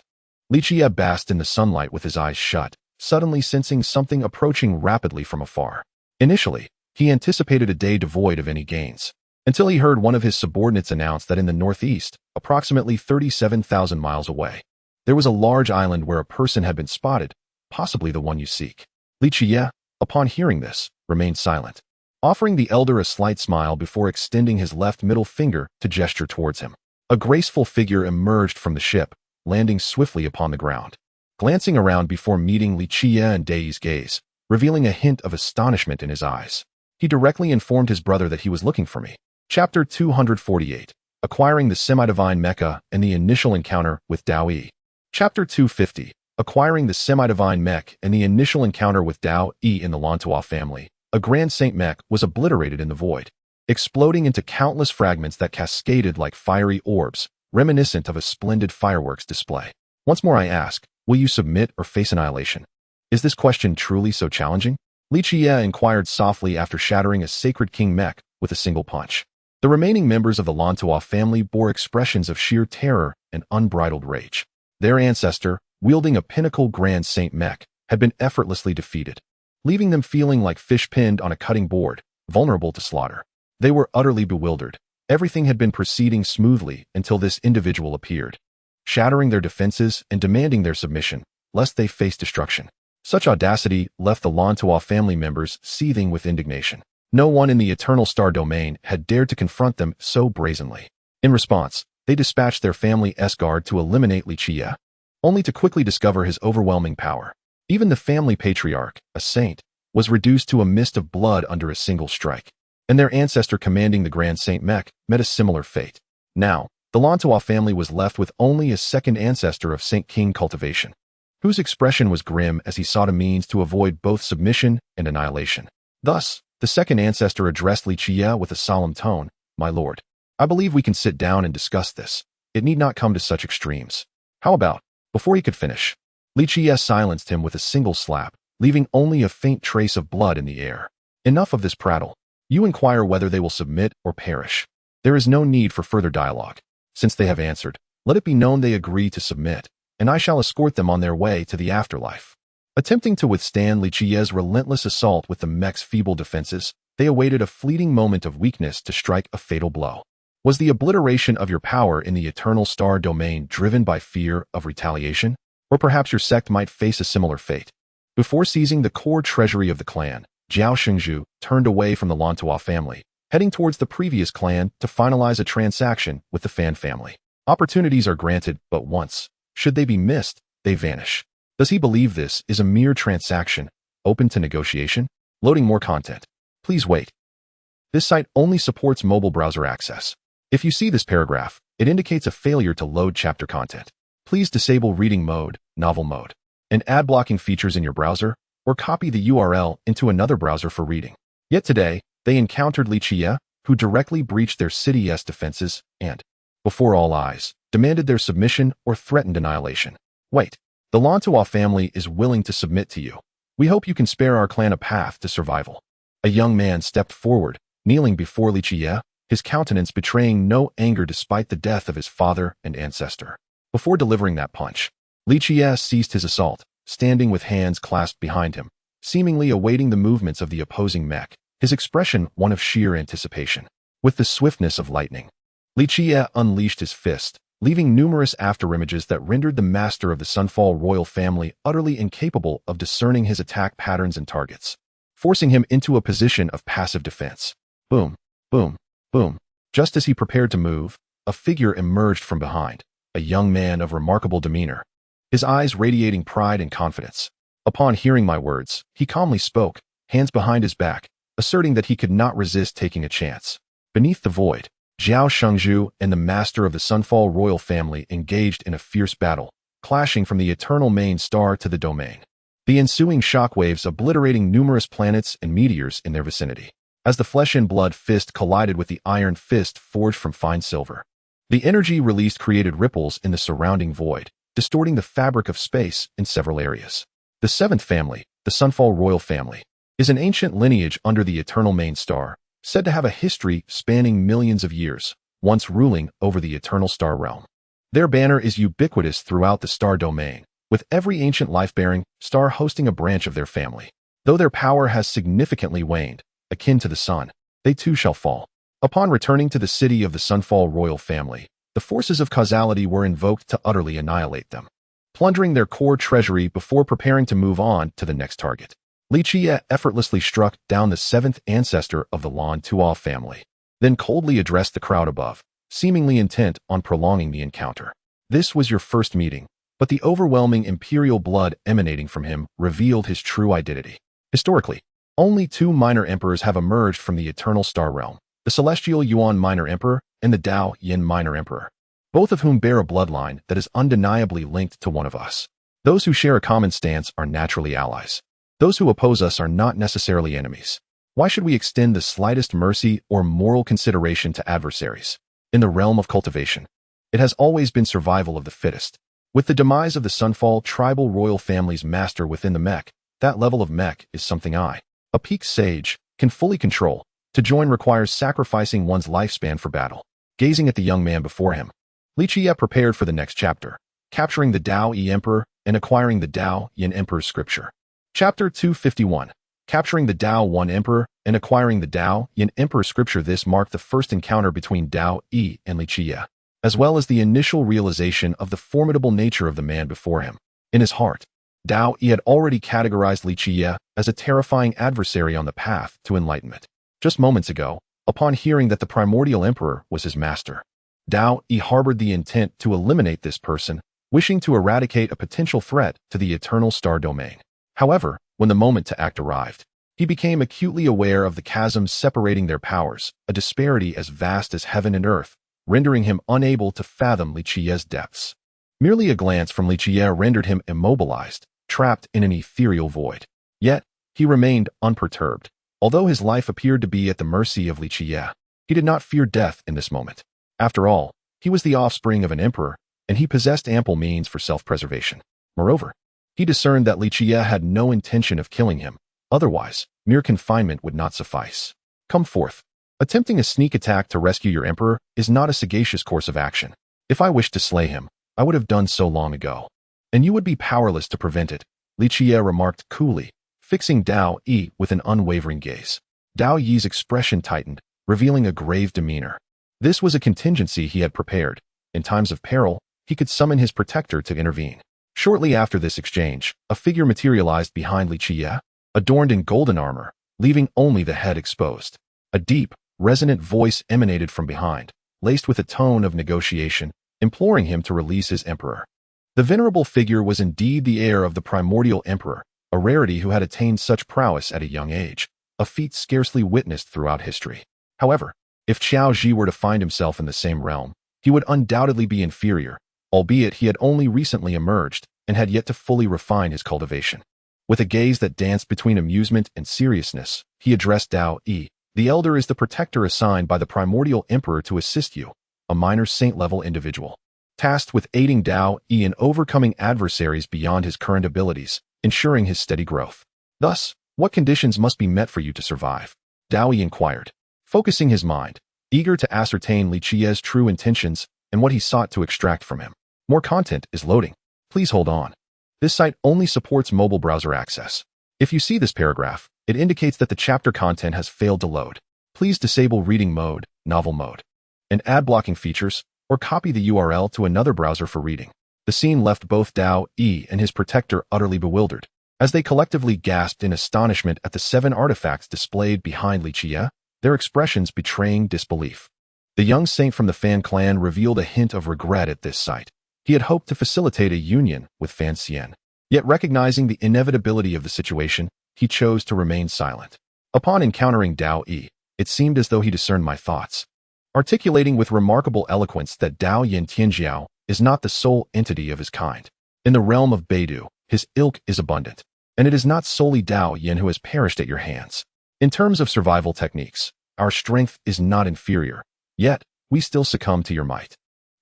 Li Qiyeh basked in the sunlight with his eyes shut, suddenly sensing something approaching rapidly from afar. Initially, he anticipated a day devoid of any gains, until he heard one of his subordinates announce that in the northeast, approximately 37,000 miles away, there was a large island where a person had been spotted, possibly the one you seek. Li Qiyeh, upon hearing this, remained silent, offering the elder a slight smile before extending his left middle finger to gesture towards him. A graceful figure emerged from the ship, landing swiftly upon the ground, glancing around before meeting Li Qiyeh and Dai's gaze, revealing a hint of astonishment in his eyes. He directly informed his brother that he was looking for me. Chapter 248, Acquiring the Semi-Divine Mecha and the Initial Encounter with Dao Yi. Chapter 250, Acquiring the Semi-Divine Mech and the Initial Encounter with Dao Yi. In the Lan Tai family, a Grand Saint Mech was obliterated in the void, exploding into countless fragments that cascaded like fiery orbs, reminiscent of a splendid fireworks display. Once more I ask, will you submit or face annihilation? Is this question truly so challenging? Li Qiyeh inquired softly after shattering a Sacred King Mech with a single punch. The remaining members of the Lan Tai family bore expressions of sheer terror and unbridled rage. Their ancestor, wielding a pinnacle Grand Saint Mech, had been effortlessly defeated, leaving them feeling like fish pinned on a cutting board, vulnerable to slaughter. They were utterly bewildered. Everything had been proceeding smoothly until this individual appeared, shattering their defenses and demanding their submission, lest they face destruction. Such audacity left the Lan Tai family members seething with indignation. No one in the Eternal Star domain had dared to confront them so brazenly. In response, they dispatched their family's guard to eliminate Li Qiyeh, only to quickly discover his overwhelming power. Even the family patriarch, a saint, was reduced to a mist of blood under a single strike, and their ancestor commanding the Grand Saint Mech met a similar fate. Now, the Lan Tai family was left with only a second ancestor of Saint King Cultivation, whose expression was grim as he sought a means to avoid both submission and annihilation. Thus, the second ancestor addressed Li Qiyeh with a solemn tone, "My lord, I believe we can sit down and discuss this. It need not come to such extremes. How about?" Before he could finish, Li Qiyeh silenced him with a single slap, leaving only a faint trace of blood in the air. "Enough of this prattle. You inquire whether they will submit or perish. There is no need for further dialogue. Since they have answered, let it be known they agree to submit, and I shall escort them on their way to the afterlife." Attempting to withstand Li Qiyeh's relentless assault with the mech's feeble defenses, they awaited a fleeting moment of weakness to strike a fatal blow. Was the obliteration of your power in the Eternal Star domain driven by fear of retaliation? Or perhaps your sect might face a similar fate? Before seizing the core treasury of the clan, Zhao Shengzhu turned away from the Lan Tai family, heading towards the previous clan to finalize a transaction with the Fan family. Opportunities are granted but once. Should they be missed, they vanish. Does he believe this is a mere transaction, open to negotiation? Loading more content. Please wait. This site only supports mobile browser access. If you see this paragraph, it indicates a failure to load chapter content. Please disable reading mode, novel mode, and ad blocking features in your browser, or copy the URL into another browser for reading. Yet today, they encountered Li Qiyeh, who directly breached their city's defenses and, before all eyes, demanded their submission or threatened annihilation. Wait. The Lan Tai family is willing to submit to you. We hope you can spare our clan a path to survival. A young man stepped forward, kneeling before Li Qiyeh, his countenance betraying no anger despite the death of his father and ancestor. Before delivering that punch, Li Qiyeh ceased his assault, standing with hands clasped behind him, seemingly awaiting the movements of the opposing mech, his expression one of sheer anticipation. With the swiftness of lightning, Li Qiyeh unleashed his fist, leaving numerous afterimages that rendered the master of the Sunfall royal family utterly incapable of discerning his attack patterns and targets, forcing him into a position of passive defense. Boom, boom, boom. Just as he prepared to move, a figure emerged from behind, a young man of remarkable demeanor, his eyes radiating pride and confidence. Upon hearing my words, he calmly spoke, hands behind his back, asserting that he could not resist taking a chance. Beneath the void, Zhao Shengzhu and the master of the Sunfall royal family engaged in a fierce battle, clashing from the eternal main star to the domain, the ensuing shockwaves obliterating numerous planets and meteors in their vicinity. As the flesh and blood fist collided with the iron fist forged from fine silver, the energy released created ripples in the surrounding void, distorting the fabric of space in several areas. The seventh family, the Sunfall royal family, is an ancient lineage under the eternal main star, said to have a history spanning millions of years, once ruling over the eternal star realm. Their banner is ubiquitous throughout the star domain, with every ancient life-bearing star hosting a branch of their family. Though their power has significantly waned, akin to the sun, they too shall fall. Upon returning to the city of the Sunfall royal family, the forces of causality were invoked to utterly annihilate them, plundering their core treasury before preparing to move on to the next target. Li Qiyeh effortlessly struck down the seventh ancestor of the Lan Tuo family, then coldly addressed the crowd above, seemingly intent on prolonging the encounter. This was your first meeting, but the overwhelming imperial blood emanating from him revealed his true identity. Historically, only two minor emperors have emerged from the eternal star realm, the celestial Yuan Minor Emperor and the Dao Yin Minor Emperor, both of whom bear a bloodline that is undeniably linked to one of us. Those who share a common stance are naturally allies. Those who oppose us are not necessarily enemies. Why should we extend the slightest mercy or moral consideration to adversaries? In the realm of cultivation, it has always been survival of the fittest. With the demise of the Sunfall tribal royal family's master within the mech, that level of mech is something a peak sage, can fully control. To join requires sacrificing one's lifespan for battle. Gazing at the young man before him, Li Qiyeh prepared for the next chapter, capturing the Dao Yi Emperor and acquiring the Dao Yin Emperor's scripture. Chapter 251, capturing the Dao One Emperor and acquiring the Dao Yin Emperor's scripture. This marked the first encounter between Dao Yi and Li Qiyeh, as well as the initial realization of the formidable nature of the man before him. In his heart, Dao Yi had already categorized Li Qiyeh as a terrifying adversary on the path to enlightenment. Just moments ago, upon hearing that the primordial emperor was his master, Dao Yi harbored the intent to eliminate this person, wishing to eradicate a potential threat to the eternal star domain. However, when the moment to act arrived, he became acutely aware of the chasm separating their powers, a disparity as vast as heaven and earth, rendering him unable to fathom Li Qiyeh's depths. Merely a glance from Li Qiyeh rendered him immobilized, trapped in an ethereal void. Yet, he remained unperturbed. Although his life appeared to be at the mercy of Li Qiyeh, he did not fear death in this moment. After all, he was the offspring of an emperor, and he possessed ample means for self-preservation. Moreover, he discerned that Li Qiyeh had no intention of killing him. Otherwise, mere confinement would not suffice. Come forth. Attempting a sneak attack to rescue your emperor is not a sagacious course of action. If I wished to slay him, I would have done so long ago. And you would be powerless to prevent it, Li Qiyeh remarked coolly, fixing Dao Yi with an unwavering gaze. Dao Yi's expression tightened, revealing a grave demeanor. This was a contingency he had prepared. In times of peril, he could summon his protector to intervene. Shortly after this exchange, a figure materialized behind Li Qiyeh, adorned in golden armor, leaving only the head exposed. A deep, resonant voice emanated from behind, laced with a tone of negotiation, imploring him to release his emperor. The venerable figure was indeed the heir of the primordial emperor, a rarity who had attained such prowess at a young age, a feat scarcely witnessed throughout history. However, if Qiao Ji were to find himself in the same realm, he would undoubtedly be inferior, albeit he had only recently emerged and had yet to fully refine his cultivation. With a gaze that danced between amusement and seriousness, he addressed Dao Yi. The elder is the protector assigned by the primordial emperor to assist you, a minor saint-level individual, tasked with aiding Dao Yi in overcoming adversaries beyond his current abilities, ensuring his steady growth. Thus, what conditions must be met for you to survive? Dao Yi inquired, focusing his mind, eager to ascertain Li Qiyeh's true intentions and what he sought to extract from him. More content is loading. Please hold on. This site only supports mobile browser access. If you see this paragraph, it indicates that the chapter content has failed to load. Please disable reading mode, novel mode, and ad blocking features, or copy the URL to another browser for reading. The scene left both Dao Yi and his protector utterly bewildered, as they collectively gasped in astonishment at the 7 artifacts displayed behind Li Qiyeh, their expressions betraying disbelief. The young saint from the Fan clan revealed a hint of regret at this sight. He had hoped to facilitate a union with Fan Xian, yet recognizing the inevitability of the situation, he chose to remain silent. Upon encountering Dao Yi, it seemed as though he discerned my thoughts, articulating with remarkable eloquence that Dao Yin Tianjiao is not the sole entity of his kind. In the realm of Beidou, his ilk is abundant, and it is not solely Dao Yin who has perished at your hands. In terms of survival techniques, our strength is not inferior, yet we still succumb to your might.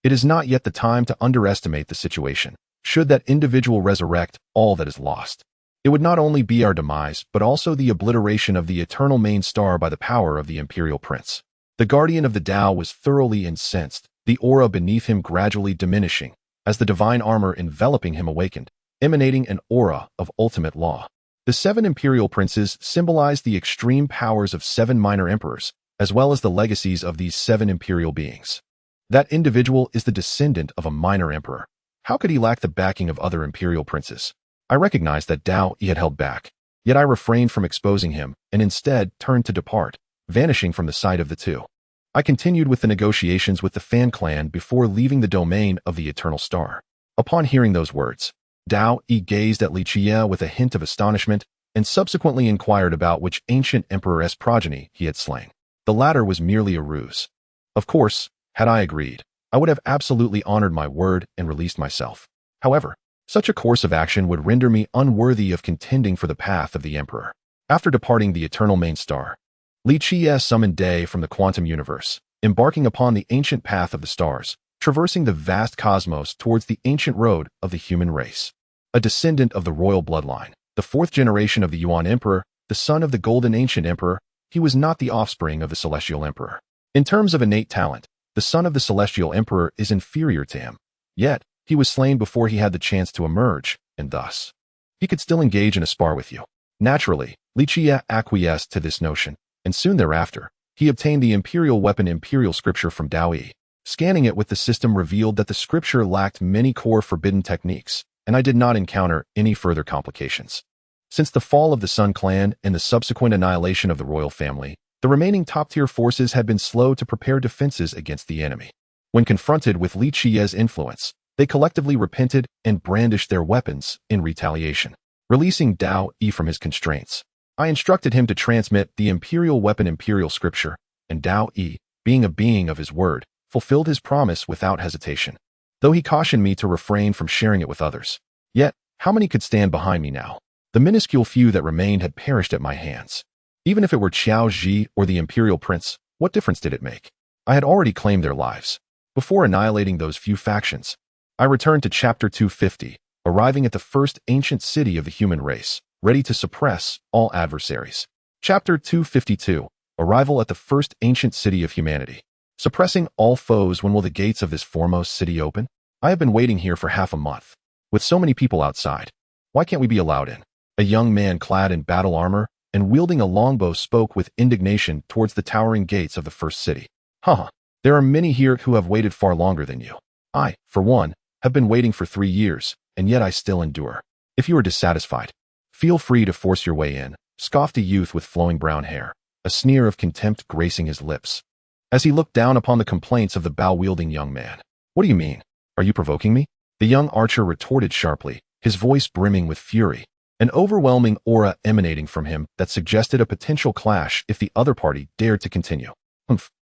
It is not yet the time to underestimate the situation. Should that individual resurrect all that is lost, It would not only be our demise, but also the obliteration of the eternal main star by the power of the Imperial Prince. The guardian of the Tao was thoroughly incensed, the aura beneath him gradually diminishing, as the divine armor enveloping him awakened, emanating an aura of ultimate law. The 7 Imperial Princes symbolized the extreme powers of 7 minor emperors, as well as the legacies of these 7 imperial beings. That individual is the descendant of a minor emperor. How could he lack the backing of other imperial princes? I recognized that Dao Yi had held back, yet I refrained from exposing him and instead turned to depart, vanishing from the sight of the two. I continued with the negotiations with the Fan clan before leaving the domain of the Eternal Star. Upon hearing those words, Dao Yi gazed at Li Qiyeh with a hint of astonishment and subsequently inquired about which ancient emperor's progeny he had slain. The latter was merely a ruse. Of course, had I agreed, I would have absolutely honored my word and released myself. However, such a course of action would render me unworthy of contending for the path of the Emperor. After departing the eternal main star, Li Qiyeh summoned Day from the quantum universe, embarking upon the ancient path of the stars, traversing the vast cosmos towards the ancient road of the human race. A descendant of the royal bloodline, the 4th generation of the Yuan Emperor, the son of the Golden Ancient Emperor, he was not the offspring of the Celestial Emperor. In terms of innate talent, the son of the Celestial Emperor is inferior to him. Yet, he was slain before he had the chance to emerge, and thus, he could still engage in a spar with you. Naturally, Li Qiyeh acquiesced to this notion, and soon thereafter, he obtained the imperial weapon Imperial Scripture from Dao Yi. Scanning it with the system revealed that the scripture lacked many core forbidden techniques, and I did not encounter any further complications. Since the fall of the Sun clan and the subsequent annihilation of the royal family, the remaining top-tier forces had been slow to prepare defenses against the enemy. When confronted with Li Qiyeh's influence, they collectively repented and brandished their weapons in retaliation. Releasing Dao Yi from his constraints, I instructed him to transmit the imperial weapon Imperial Scripture, and Dao Yi, being a being of his word, fulfilled his promise without hesitation. Though he cautioned me to refrain from sharing it with others. Yet, how many could stand behind me now? The minuscule few that remained had perished at my hands. Even if it were Qiao Ji or the Imperial Prince, what difference did it make? I had already claimed their lives. Before annihilating those few factions, I returned to Chapter 250, arriving at the first ancient city of the human race, ready to suppress all adversaries. Chapter 252, Arrival at the first ancient city of humanity. Suppressing all foes. When will the gates of this foremost city open? I have been waiting here for half a month. With so many people outside, why can't we be allowed in? A young man clad in battle armor and wielding a longbow spoke with indignation towards the towering gates of the first city. There are many here who have waited far longer than you. I, for one, have been waiting for 3 years, and yet I still endure. If you are dissatisfied, feel free to force your way in, scoffed a youth with flowing brown hair, a sneer of contempt gracing his lips, as he looked down upon the complaints of the bow-wielding young man. What do you mean? Are you provoking me? The young archer retorted sharply, his voice brimming with fury, an overwhelming aura emanating from him that suggested a potential clash if the other party dared to continue.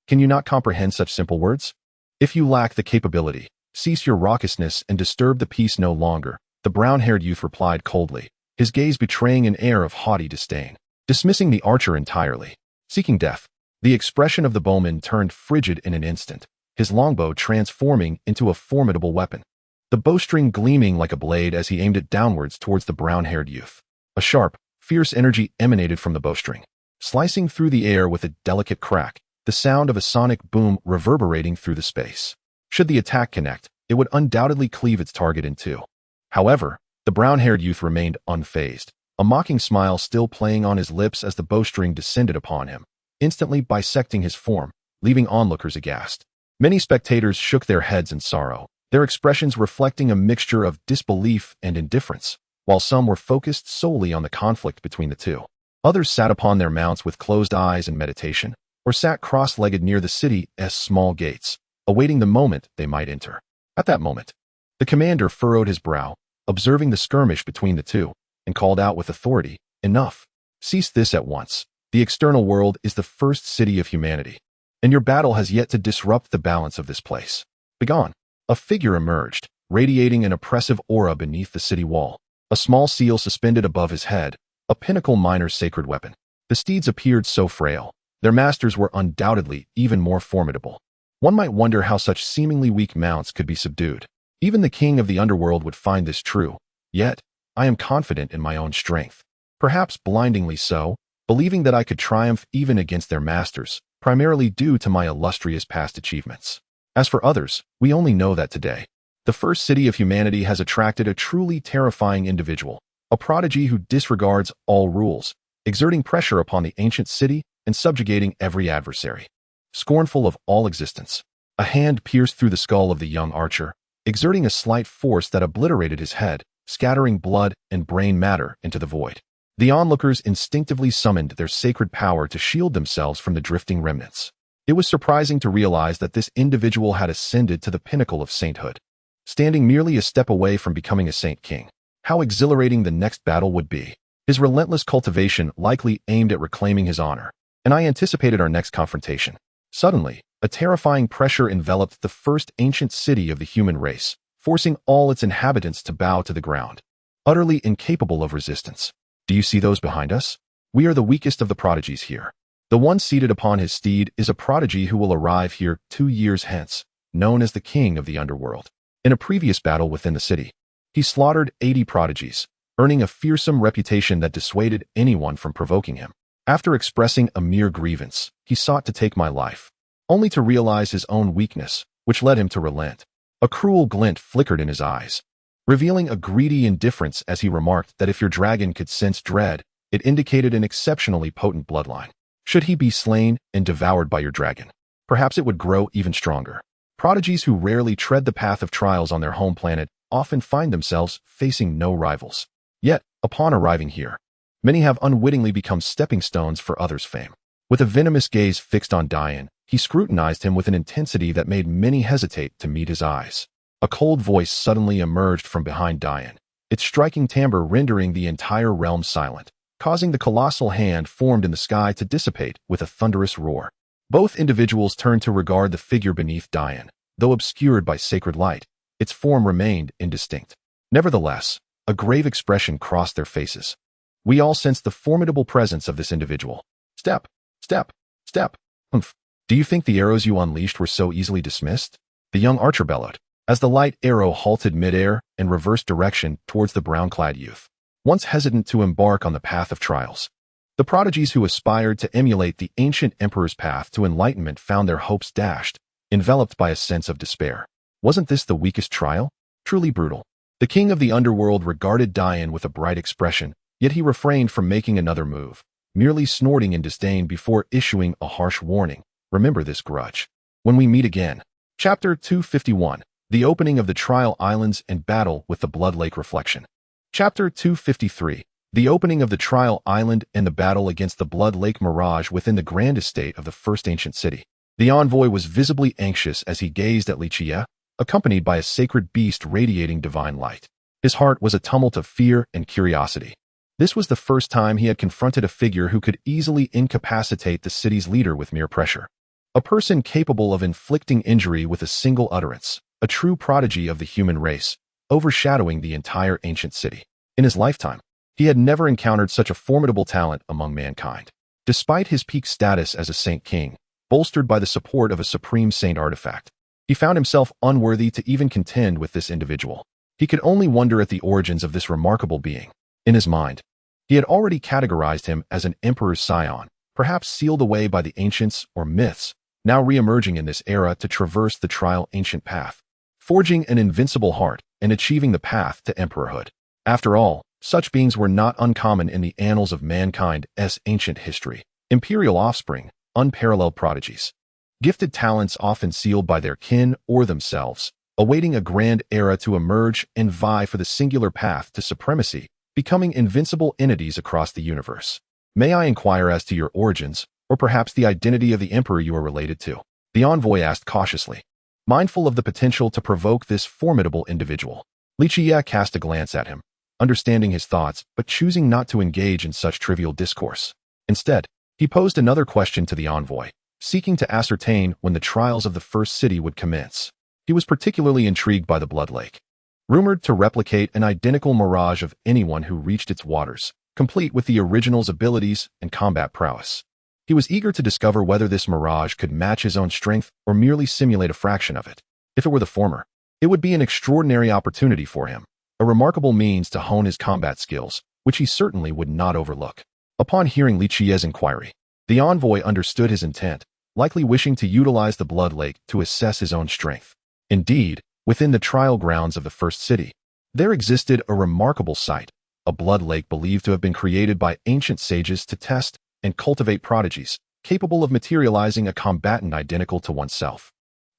Can you not comprehend such simple words? If you lack the capability, cease your raucousness and disturb the peace no longer, the brown-haired youth replied coldly, his gaze betraying an air of haughty disdain. Dismissing the archer entirely, seeking death, the expression of the bowman turned frigid in an instant, his longbow transforming into a formidable weapon, the bowstring gleaming like a blade as he aimed it downwards towards the brown-haired youth. A sharp, fierce energy emanated from the bowstring, slicing through the air with a delicate crack, the sound of a sonic boom reverberating through the space. Should the attack connect, it would undoubtedly cleave its target in two. However, the brown-haired youth remained unfazed, a mocking smile still playing on his lips as the bowstring descended upon him, instantly bisecting his form, leaving onlookers aghast. Many spectators shook their heads in sorrow, their expressions reflecting a mixture of disbelief and indifference, while some were focused solely on the conflict between the two. Others sat upon their mounts with closed eyes in meditation, or sat cross-legged near the city's small gates, awaiting the moment they might enter. At that moment, the commander furrowed his brow, observing the skirmish between the two, and called out with authority, "Enough! Cease this at once. The external world is the first city of humanity, and your battle has yet to disrupt the balance of this place. Begone!" A figure emerged, radiating an oppressive aura beneath the city wall, a small seal suspended above his head, a pinnacle miner's sacred weapon. The steeds appeared so frail, their masters were undoubtedly even more formidable. One might wonder how such seemingly weak mounts could be subdued. Even the king of the underworld would find this true. Yet, I am confident in my own strength. Perhaps blindingly so, believing that I could triumph even against their masters, primarily due to my illustrious past achievements. As for others, we only know that today. The first city of humanity has attracted a truly terrifying individual, a prodigy who disregards all rules, exerting pressure upon the ancient city and subjugating every adversary. Scornful of all existence, a hand pierced through the skull of the young archer, exerting a slight force that obliterated his head, scattering blood and brain matter into the void. The onlookers instinctively summoned their sacred power to shield themselves from the drifting remnants. It was surprising to realize that this individual had ascended to the pinnacle of sainthood, standing merely a step away from becoming a saint king. How exhilarating the next battle would be. His relentless cultivation likely aimed at reclaiming his honor, and I anticipated our next confrontation. Suddenly, a terrifying pressure enveloped the first ancient city of the human race, forcing all its inhabitants to bow to the ground, utterly incapable of resistance. Do you see those behind us? We are the weakest of the prodigies here. The one seated upon his steed is a prodigy who will arrive here 2 years hence, known as the king of the underworld. In a previous battle within the city, he slaughtered 80 prodigies, earning a fearsome reputation that dissuaded anyone from provoking him. After expressing a mere grievance, he sought to take my life, only to realize his own weakness, which led him to relent. A cruel glint flickered in his eyes, revealing a greedy indifference as he remarked that if your dragon could sense dread, it indicated an exceptionally potent bloodline. Should he be slain and devoured by your dragon, perhaps it would grow even stronger. Prodigies who rarely tread the path of trials on their home planet often find themselves facing no rivals. Yet, upon arriving here, many have unwittingly become stepping stones for others' fame. With a venomous gaze fixed on Dian, he scrutinized him with an intensity that made many hesitate to meet his eyes. A cold voice suddenly emerged from behind Dian, its striking timbre rendering the entire realm silent, causing the colossal hand formed in the sky to dissipate with a thunderous roar. Both individuals turned to regard the figure beneath Dian. Though obscured by sacred light, its form remained indistinct. Nevertheless, a grave expression crossed their faces. We all sensed the formidable presence of this individual. Step, step, step. Humph. Do you think the arrows you unleashed were so easily dismissed? The young archer bellowed, as the light arrow halted midair and reversed direction towards the brown-clad youth, once hesitant to embark on the path of trials. The prodigies who aspired to emulate the ancient emperor's path to enlightenment found their hopes dashed, enveloped by a sense of despair. Wasn't this the weakest trial? Truly brutal. The king of the underworld regarded Dian with a bright expression, yet he refrained from making another move, merely snorting in disdain before issuing a harsh warning. Remember this grudge when we meet again. Chapter 251. The opening of the Trial Islands and battle with the Blood Lake reflection. Chapter 253. The opening of the Trial Island and the battle against the Blood Lake mirage within the grand estate of the first ancient city. The envoy was visibly anxious as he gazed at Li Qiyeh, accompanied by a sacred beast radiating divine light. His heart was a tumult of fear and curiosity. This was the first time he had confronted a figure who could easily incapacitate the city's leader with mere pressure. A person capable of inflicting injury with a single utterance, a true prodigy of the human race, overshadowing the entire ancient city. In his lifetime, he had never encountered such a formidable talent among mankind. Despite his peak status as a saint king, bolstered by the support of a supreme saint artifact, he found himself unworthy to even contend with this individual. He could only wonder at the origins of this remarkable being. In his mind, he had already categorized him as an emperor's scion, perhaps sealed away by the ancients or myths, now re-emerging in this era to traverse the trial ancient path, forging an invincible heart and achieving the path to emperorhood. After all, such beings were not uncommon in the annals of mankind's ancient history. Imperial offspring, unparalleled prodigies. Gifted talents often sealed by their kin or themselves, awaiting a grand era to emerge and vie for the singular path to supremacy, becoming invincible entities across the universe. May I inquire as to your origins, or perhaps the identity of the emperor you are related to? The envoy asked cautiously, mindful of the potential to provoke this formidable individual. Li Qiyeh cast a glance at him, understanding his thoughts but choosing not to engage in such trivial discourse. Instead, he posed another question to the envoy, seeking to ascertain when the trials of the first city would commence. He was particularly intrigued by the Blood Lake, rumored to replicate an identical mirage of anyone who reached its waters, complete with the original's abilities and combat prowess. He was eager to discover whether this mirage could match his own strength or merely simulate a fraction of it. If it were the former, it would be an extraordinary opportunity for him, a remarkable means to hone his combat skills, which he certainly would not overlook. Upon hearing Li Qiyeh's inquiry, the envoy understood his intent, likely wishing to utilize the Blood Lake to assess his own strength. Indeed, within the trial grounds of the first city, there existed a remarkable site, a blood lake believed to have been created by ancient sages to test and cultivate prodigies, capable of materializing a combatant identical to oneself.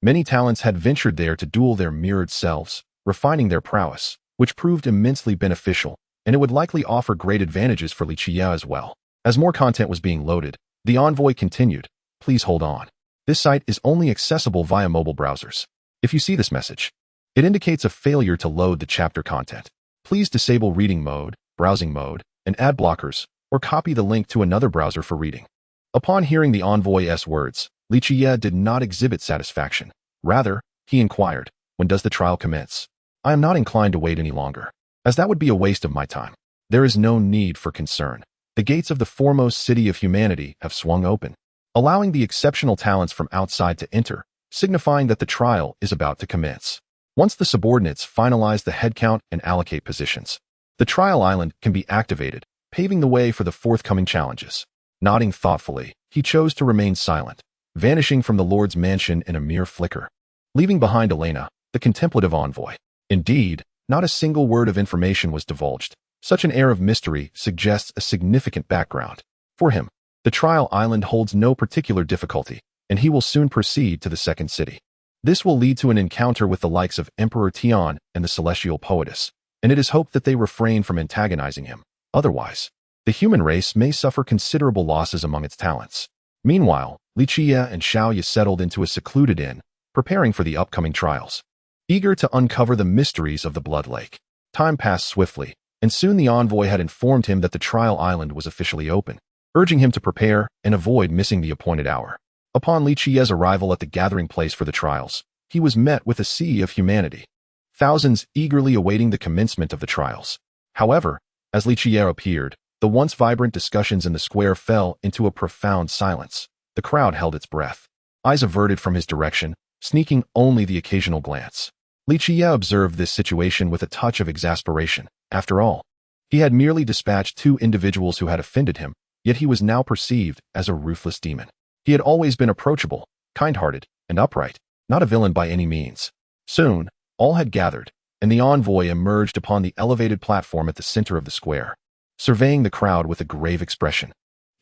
Many talents had ventured there to duel their mirrored selves, refining their prowess, which proved immensely beneficial, and it would likely offer great advantages for Li Qiyeh as well. As more content was being loaded, the envoy continued, "Please hold on. This site is only accessible via mobile browsers. If you see this message, it indicates a failure to load the chapter content. Please disable reading mode, browsing mode, and ad blockers, or copy the link to another browser for reading." Upon hearing the envoy's words, Li Qiyeh did not exhibit satisfaction. Rather, he inquired, "When does the trial commence? I am not inclined to wait any longer, as that would be a waste of my time." There is no need for concern. The gates of the foremost city of humanity have swung open, allowing the exceptional talents from outside to enter, signifying that the trial is about to commence. Once the subordinates finalize the headcount and allocate positions, the trial island can be activated, paving the way for the forthcoming challenges. Nodding thoughtfully, he chose to remain silent, vanishing from the Lord's mansion in a mere flicker, leaving behind Elena, the contemplative envoy. Indeed, not a single word of information was divulged. Such an air of mystery suggests a significant background. For him, the trial island holds no particular difficulty, and he will soon proceed to the second city. This will lead to an encounter with the likes of Emperor Tian and the celestial poetess, and it is hoped that they refrain from antagonizing him. Otherwise, the human race may suffer considerable losses among its talents. Meanwhile, Li Qiyeh and Xiaoya settled into a secluded inn, preparing for the upcoming trials. Eager to uncover the mysteries of the Blood Lake, time passed swiftly, and soon the envoy had informed him that the trial island was officially open, urging him to prepare and avoid missing the appointed hour. Upon Li Qiyeh's arrival at the gathering place for the trials, he was met with a sea of humanity, thousands eagerly awaiting the commencement of the trials. However, as Li Qiyeh appeared, the once vibrant discussions in the square fell into a profound silence. The crowd held its breath, eyes averted from his direction, sneaking only the occasional glance. Li Qiyeh observed this situation with a touch of exasperation. After all, he had merely dispatched two individuals who had offended him, yet he was now perceived as a ruthless demon. He had always been approachable, kind-hearted, and upright, not a villain by any means. Soon, all had gathered, and the envoy emerged upon the elevated platform at the center of the square, surveying the crowd with a grave expression.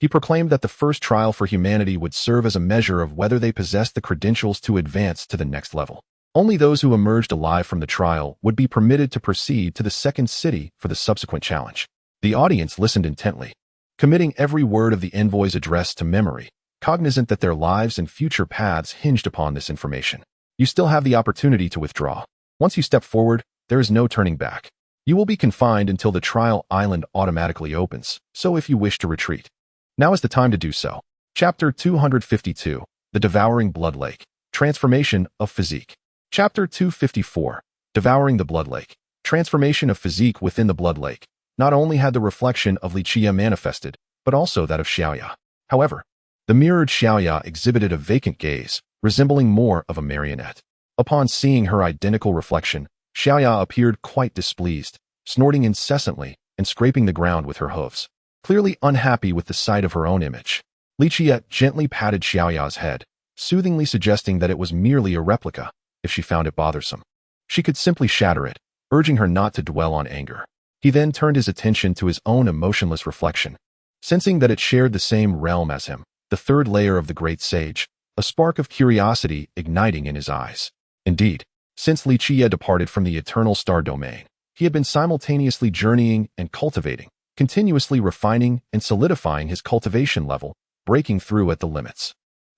He proclaimed that the first trial for humanity would serve as a measure of whether they possessed the credentials to advance to the next level. Only those who emerged alive from the trial would be permitted to proceed to the second city for the subsequent challenge. The audience listened intently, committing every word of the envoy's address to memory, cognizant that their lives and future paths hinged upon this information. You still have the opportunity to withdraw. Once you step forward, there is no turning back. You will be confined until the trial island automatically opens, so if you wish to retreat, now is the time to do so. Chapter 252, The Devouring Blood Lake, Transformation of Physique. Chapter 254, Devouring the Blood Lake, Transformation of Physique. Within the Blood Lake, not only had the reflection of Li Qiyeh manifested, but also that of Xiaoya. However, the mirrored Xiaoya exhibited a vacant gaze, resembling more of a marionette. Upon seeing her identical reflection, Xiaoya appeared quite displeased, snorting incessantly and scraping the ground with her hooves. Clearly unhappy with the sight of her own image, Li Qiyeh gently patted Xiaoya's head, soothingly suggesting that it was merely a replica. If she found it bothersome, she could simply shatter it, urging her not to dwell on anger. He then turned his attention to his own emotionless reflection, sensing that it shared the same realm as him, the third layer of the great sage, a spark of curiosity igniting in his eyes. Indeed, since Li Qiyeh departed from the eternal star domain, he had been simultaneously journeying and cultivating, continuously refining and solidifying his cultivation level, breaking through at the limits.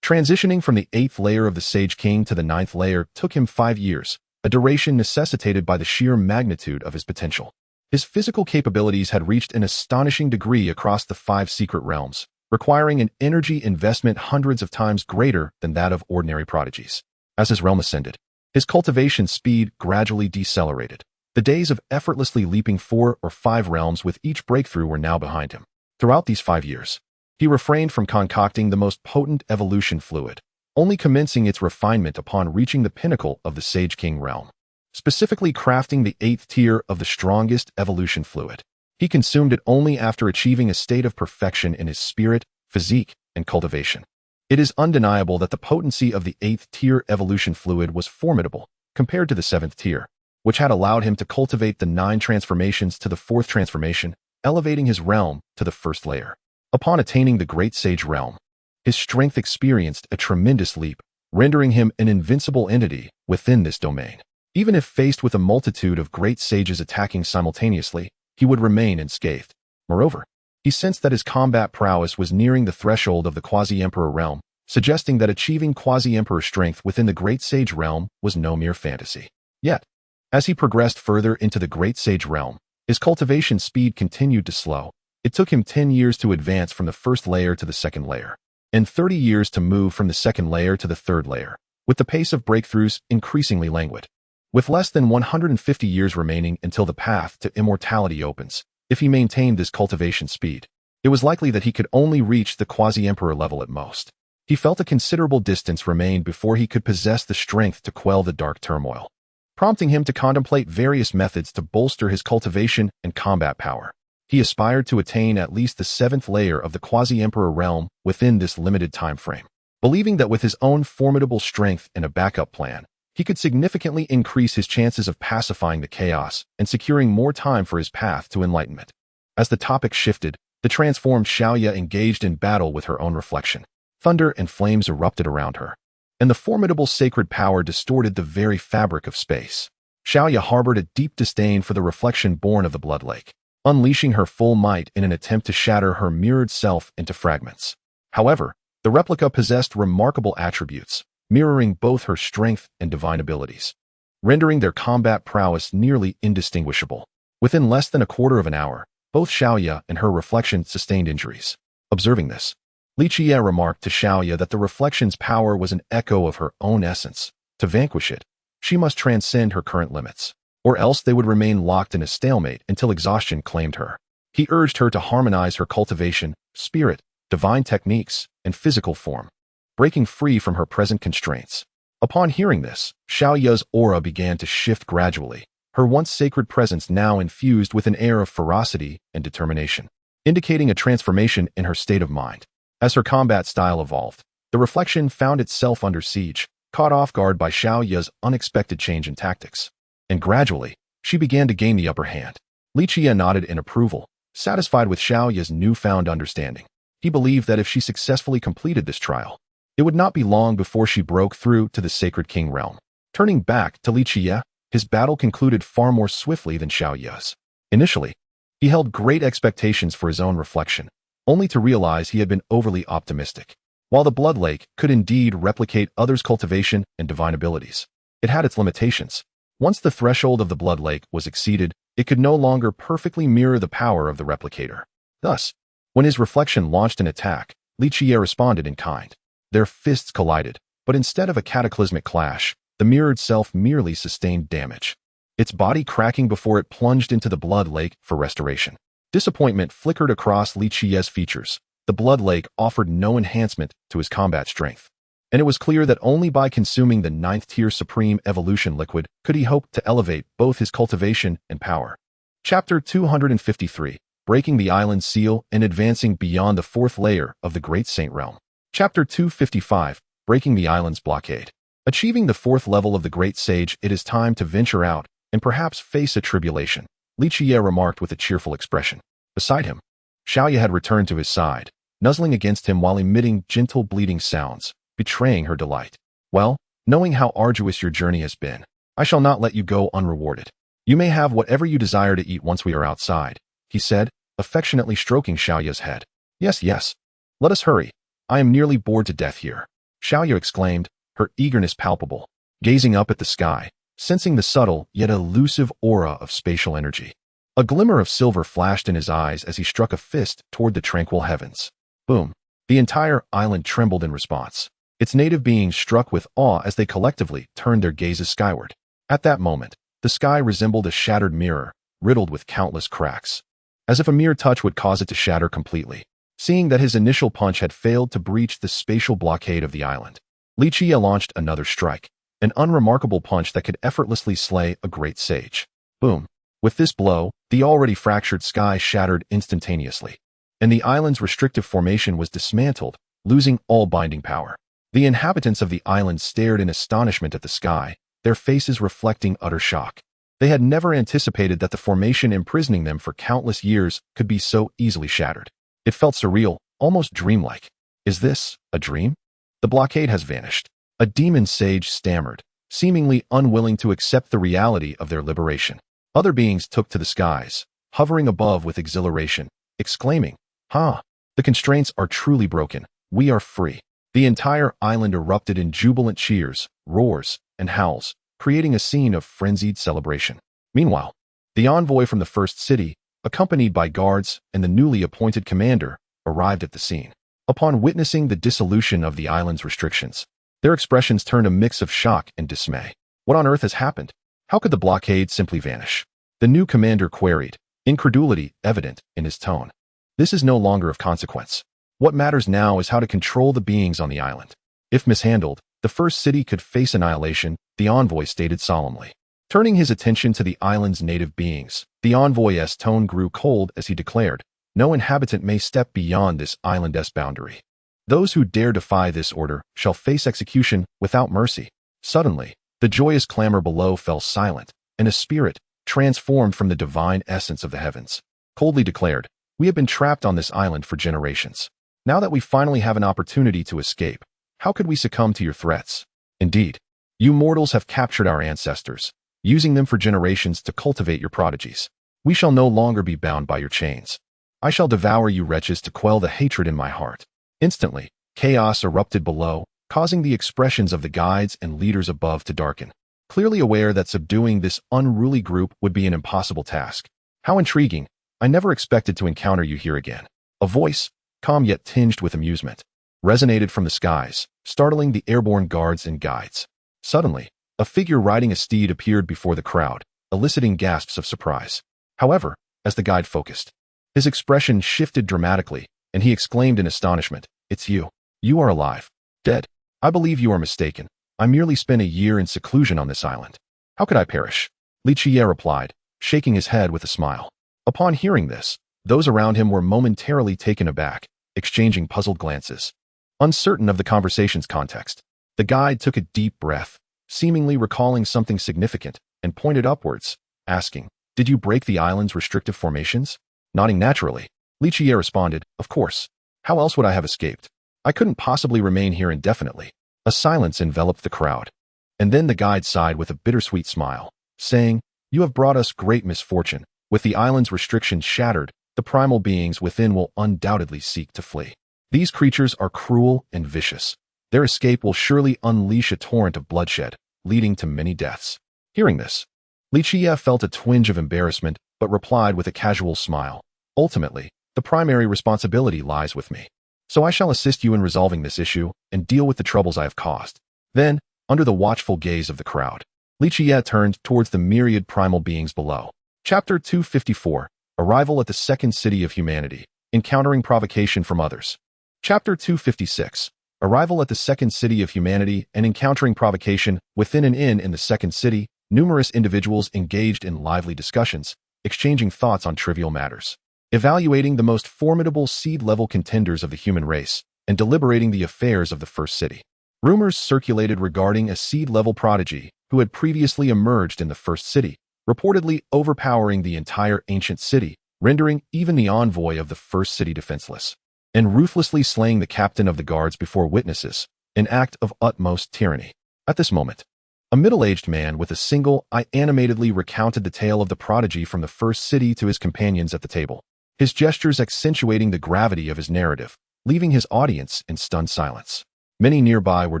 Transitioning from the 8th layer of the Sage King to the 9th layer took him 5 years, a duration necessitated by the sheer magnitude of his potential. His physical capabilities had reached an astonishing degree across the 5 secret realms, requiring an energy investment hundreds of times greater than that of ordinary prodigies. As his realm ascended, his cultivation speed gradually decelerated. The days of effortlessly leaping 4 or 5 realms with each breakthrough were now behind him. Throughout these 5 years, he refrained from concocting the most potent evolution fluid, only commencing its refinement upon reaching the pinnacle of the Sage King realm. specifically crafting the 8th tier of the strongest evolution fluid. He consumed it only after achieving a state of perfection in his spirit, physique, and cultivation. It is undeniable that the potency of the 8th tier evolution fluid was formidable compared to the 7th tier, which had allowed him to cultivate the 9 transformations to the 4th transformation, elevating his realm to the 1st layer. Upon attaining the Great Sage realm, his strength experienced a tremendous leap, rendering him an invincible entity within this domain. Even if faced with a multitude of great sages attacking simultaneously, he would remain unscathed. Moreover, he sensed that his combat prowess was nearing the threshold of the Quasi-Emperor realm, suggesting that achieving Quasi-Emperor strength within the Great Sage realm was no mere fantasy. Yet, as he progressed further into the Great Sage realm, his cultivation speed continued to slow. It took him 10 years to advance from the 1st layer to the 2nd layer, and 30 years to move from the 2nd layer to the 3rd layer, with the pace of breakthroughs increasingly languid. With less than 150 years remaining until the path to immortality opens, if he maintained this cultivation speed, it was likely that he could only reach the Quasi-Emperor level at most. He felt a considerable distance remained before he could possess the strength to quell the dark turmoil, prompting him to contemplate various methods to bolster his cultivation and combat power. He aspired to attain at least the 7th layer of the Quasi-Emperor realm within this limited time frame, believing that with his own formidable strength and a backup plan, he could significantly increase his chances of pacifying the chaos and securing more time for his path to enlightenment. As the topic shifted, the transformed Xiaoya engaged in battle with her own reflection. Thunder and flames erupted around her, and the formidable sacred power distorted the very fabric of space. Xiaoya harbored a deep disdain for the reflection born of the Blood Lake, unleashing her full might in an attempt to shatter her mirrored self into fragments. However, the replica possessed remarkable attributes, mirroring both her strength and divine abilities, rendering their combat prowess nearly indistinguishable. Within less than a quarter of an hour, both Xiaoya and her reflection sustained injuries. Observing this, Li Qiyeh remarked to Xiaoya that the reflection's power was an echo of her own essence. To vanquish it, she must transcend her current limits, or else they would remain locked in a stalemate until exhaustion claimed her. He urged her to harmonize her cultivation, spirit, divine techniques, and physical form, breaking free from her present constraints. Upon hearing this, Xiaoya's aura began to shift gradually, her once sacred presence now infused with an air of ferocity and determination, indicating a transformation in her state of mind. As her combat style evolved, the reflection found itself under siege, caught off guard by Xiaoya's unexpected change in tactics. And gradually, she began to gain the upper hand. Li Qiyeh nodded in approval, satisfied with Xiaoya's newfound understanding. He believed that if she successfully completed this trial, it would not be long before she broke through to the Sacred King realm. Turning back to Li Qiyeh, his battle concluded far more swiftly than Xiaoya's. Initially, he held great expectations for his own reflection, only to realize he had been overly optimistic. While the Blood Lake could indeed replicate others' cultivation and divine abilities, it had its limitations. Once the threshold of the Blood Lake was exceeded, it could no longer perfectly mirror the power of the replicator. Thus, when his reflection launched an attack, Li Qiyeh responded in kind. Their fists collided, but instead of a cataclysmic clash, the mirrored self merely sustained damage, its body cracking before it plunged into the Blood Lake for restoration. Disappointment flickered across Li Qiyeh's features. The Blood Lake offered no enhancement to his combat strength, and it was clear that only by consuming the 9th tier Supreme Evolution Liquid could he hope to elevate both his cultivation and power. Chapter 253, Breaking the Island Seal and Advancing Beyond the 4th Layer of the Great Saint Realm. Chapter 255, Breaking the Island's Blockade. Achieving the 4th level of the Great Sage, it is time to venture out and perhaps face a tribulation, Li Qiyeh remarked with a cheerful expression. Beside him, Xiaoya had returned to his side, nuzzling against him while emitting gentle bleating sounds, betraying her delight. Well, knowing how arduous your journey has been, I shall not let you go unrewarded. You may have whatever you desire to eat once we are outside, he said, affectionately stroking Xiaoya's head. Yes, yes. Let us hurry. I am nearly bored to death here, Xiaoya exclaimed, her eagerness palpable, gazing up at the sky, sensing the subtle yet elusive aura of spatial energy. A glimmer of silver flashed in his eyes as he struck a fist toward the tranquil heavens. Boom. The entire island trembled in response, its native beings struck with awe as they collectively turned their gazes skyward. At that moment, the sky resembled a shattered mirror, riddled with countless cracks, as if a mere touch would cause it to shatter completely. Seeing that his initial punch had failed to breach the spatial blockade of the island, Li Qiyeh launched another strike, an unremarkable punch that could effortlessly slay a great sage. Boom. With this blow, the already fractured sky shattered instantaneously, and the island's restrictive formation was dismantled, losing all binding power. The inhabitants of the island stared in astonishment at the sky, their faces reflecting utter shock. They had never anticipated that the formation imprisoning them for countless years could be so easily shattered. It felt surreal, almost dreamlike. Is this a dream? The blockade has vanished. A demon sage stammered, seemingly unwilling to accept the reality of their liberation. Other beings took to the skies, hovering above with exhilaration, exclaiming, the constraints are truly broken. We are free. The entire island erupted in jubilant cheers, roars, and howls, creating a scene of frenzied celebration. Meanwhile, the envoy from the first city, accompanied by guards and the newly appointed commander, arrived at the scene. Upon witnessing the dissolution of the island's restrictions, their expressions turned a mix of shock and dismay. What on earth has happened? How could the blockade simply vanish? The new commander queried, incredulity evident in his tone. This is no longer of consequence. What matters now is how to control the beings on the island. If mishandled, the first city could face annihilation, the envoy stated solemnly. Turning his attention to the island's native beings, the envoy's tone grew cold as he declared, no inhabitant may step beyond this island's boundary. Those who dare defy this order shall face execution without mercy. Suddenly, the joyous clamor below fell silent, and a spirit, transformed from the divine essence of the heavens, coldly declared, we have been trapped on this island for generations. Now that we finally have an opportunity to escape, how could we succumb to your threats? Indeed, you mortals have captured our ancestors, using them for generations to cultivate your prodigies. We shall no longer be bound by your chains. I shall devour you wretches to quell the hatred in my heart. Instantly, chaos erupted below, causing the expressions of the guides and leaders above to darken. Clearly aware that subduing this unruly group would be an impossible task. How intriguing! I never expected to encounter you here again. A voice, calm yet tinged with amusement, resonated from the skies, startling the airborne guards and guides. Suddenly, a figure riding a steed appeared before the crowd, eliciting gasps of surprise. However, as the guide focused, his expression shifted dramatically, and he exclaimed in astonishment, it's you. You are alive. Dead. I believe you are mistaken. I merely spent a year in seclusion on this island. How could I perish? Li Qiyeh replied, shaking his head with a smile. Upon hearing this, those around him were momentarily taken aback, exchanging puzzled glances. Uncertain of the conversation's context, the guide took a deep breath, seemingly recalling something significant, and pointed upwards, asking, did you break the island's restrictive formations? Nodding naturally, Li Qiyeh responded, of course. How else would I have escaped? I couldn't possibly remain here indefinitely. A silence enveloped the crowd. And then the guide sighed with a bittersweet smile, saying, you have brought us great misfortune. With the island's restrictions shattered, the primal beings within will undoubtedly seek to flee. These creatures are cruel and vicious. Their escape will surely unleash a torrent of bloodshed, leading to many deaths. Hearing this, Li Qiyeh felt a twinge of embarrassment, but replied with a casual smile. Ultimately, the primary responsibility lies with me. So I shall assist you in resolving this issue and deal with the troubles I have caused. Then, under the watchful gaze of the crowd, Li Qiyeh turned towards the myriad primal beings below. Chapter 254, Arrival at the Second City of Humanity, Encountering Provocation from Others. Chapter 256, Arrival at the Second City of Humanity and Encountering Provocation. Within an inn in the Second City, numerous individuals engaged in lively discussions, exchanging thoughts on trivial matters, evaluating the most formidable seed-level contenders of the human race, and deliberating the affairs of the first city. Rumors circulated regarding a seed-level prodigy who had previously emerged in the first city, reportedly overpowering the entire ancient city, rendering even the envoy of the first city defenseless, and ruthlessly slaying the captain of the guards before witnesses, an act of utmost tyranny. At this moment, a middle-aged man with a single eye animatedly recounted the tale of the prodigy from the first city to his companions at the table, his gestures accentuating the gravity of his narrative, leaving his audience in stunned silence. Many nearby were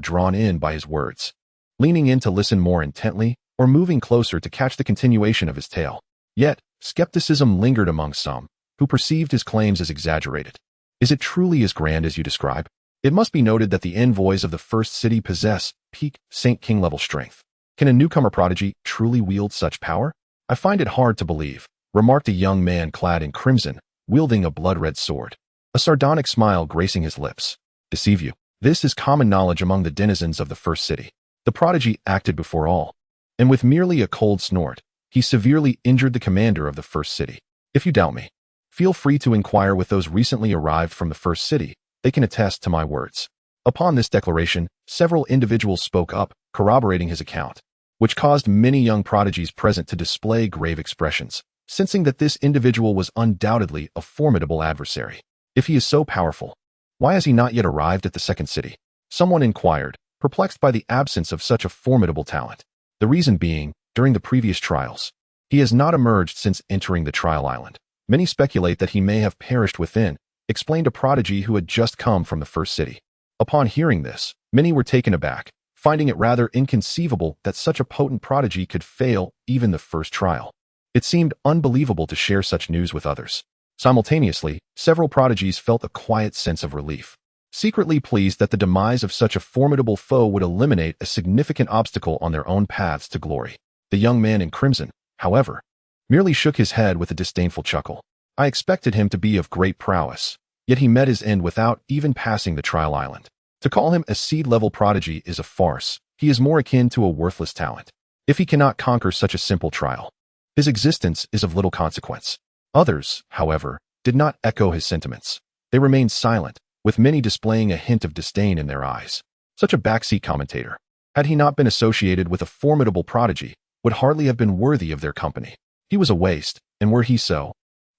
drawn in by his words, leaning in to listen more intently or moving closer to catch the continuation of his tale. Yet, skepticism lingered among some, who perceived his claims as exaggerated. Is it truly as grand as you describe? It must be noted that the envoys of the first city possess peak Saint King level strength. Can a newcomer prodigy truly wield such power? I find it hard to believe, remarked a young man clad in crimson, wielding a blood-red sword, a sardonic smile gracing his lips. Deceive you. This is common knowledge among the denizens of the first city. The prodigy acted before all, and with merely a cold snort, he severely injured the commander of the first city. If you doubt me, feel free to inquire with those recently arrived from the first city. They can attest to my words. Upon this declaration, several individuals spoke up, corroborating his account, which caused many young prodigies present to display grave expressions, sensing that this individual was undoubtedly a formidable adversary. If he is so powerful, why has he not yet arrived at the second city? Someone inquired, perplexed by the absence of such a formidable talent. The reason being, during the previous trials, he has not emerged since entering the trial island. Many speculate that he may have perished within, explained a prodigy who had just come from the first city. Upon hearing this, many were taken aback, finding it rather inconceivable that such a potent prodigy could fail even the first trial. It seemed unbelievable to share such news with others. Simultaneously, several prodigies felt a quiet sense of relief, secretly pleased that the demise of such a formidable foe would eliminate a significant obstacle on their own paths to glory. The young man in crimson, however, merely shook his head with a disdainful chuckle. I expected him to be of great prowess, yet he met his end without even passing the trial island. To call him a seed-level prodigy is a farce. He is more akin to a worthless talent. If he cannot conquer such a simple trial, his existence is of little consequence. Others, however, did not echo his sentiments. They remained silent, with many displaying a hint of disdain in their eyes. Such a backseat commentator, had he not been associated with a formidable prodigy, would hardly have been worthy of their company. He was a waste, and were he so,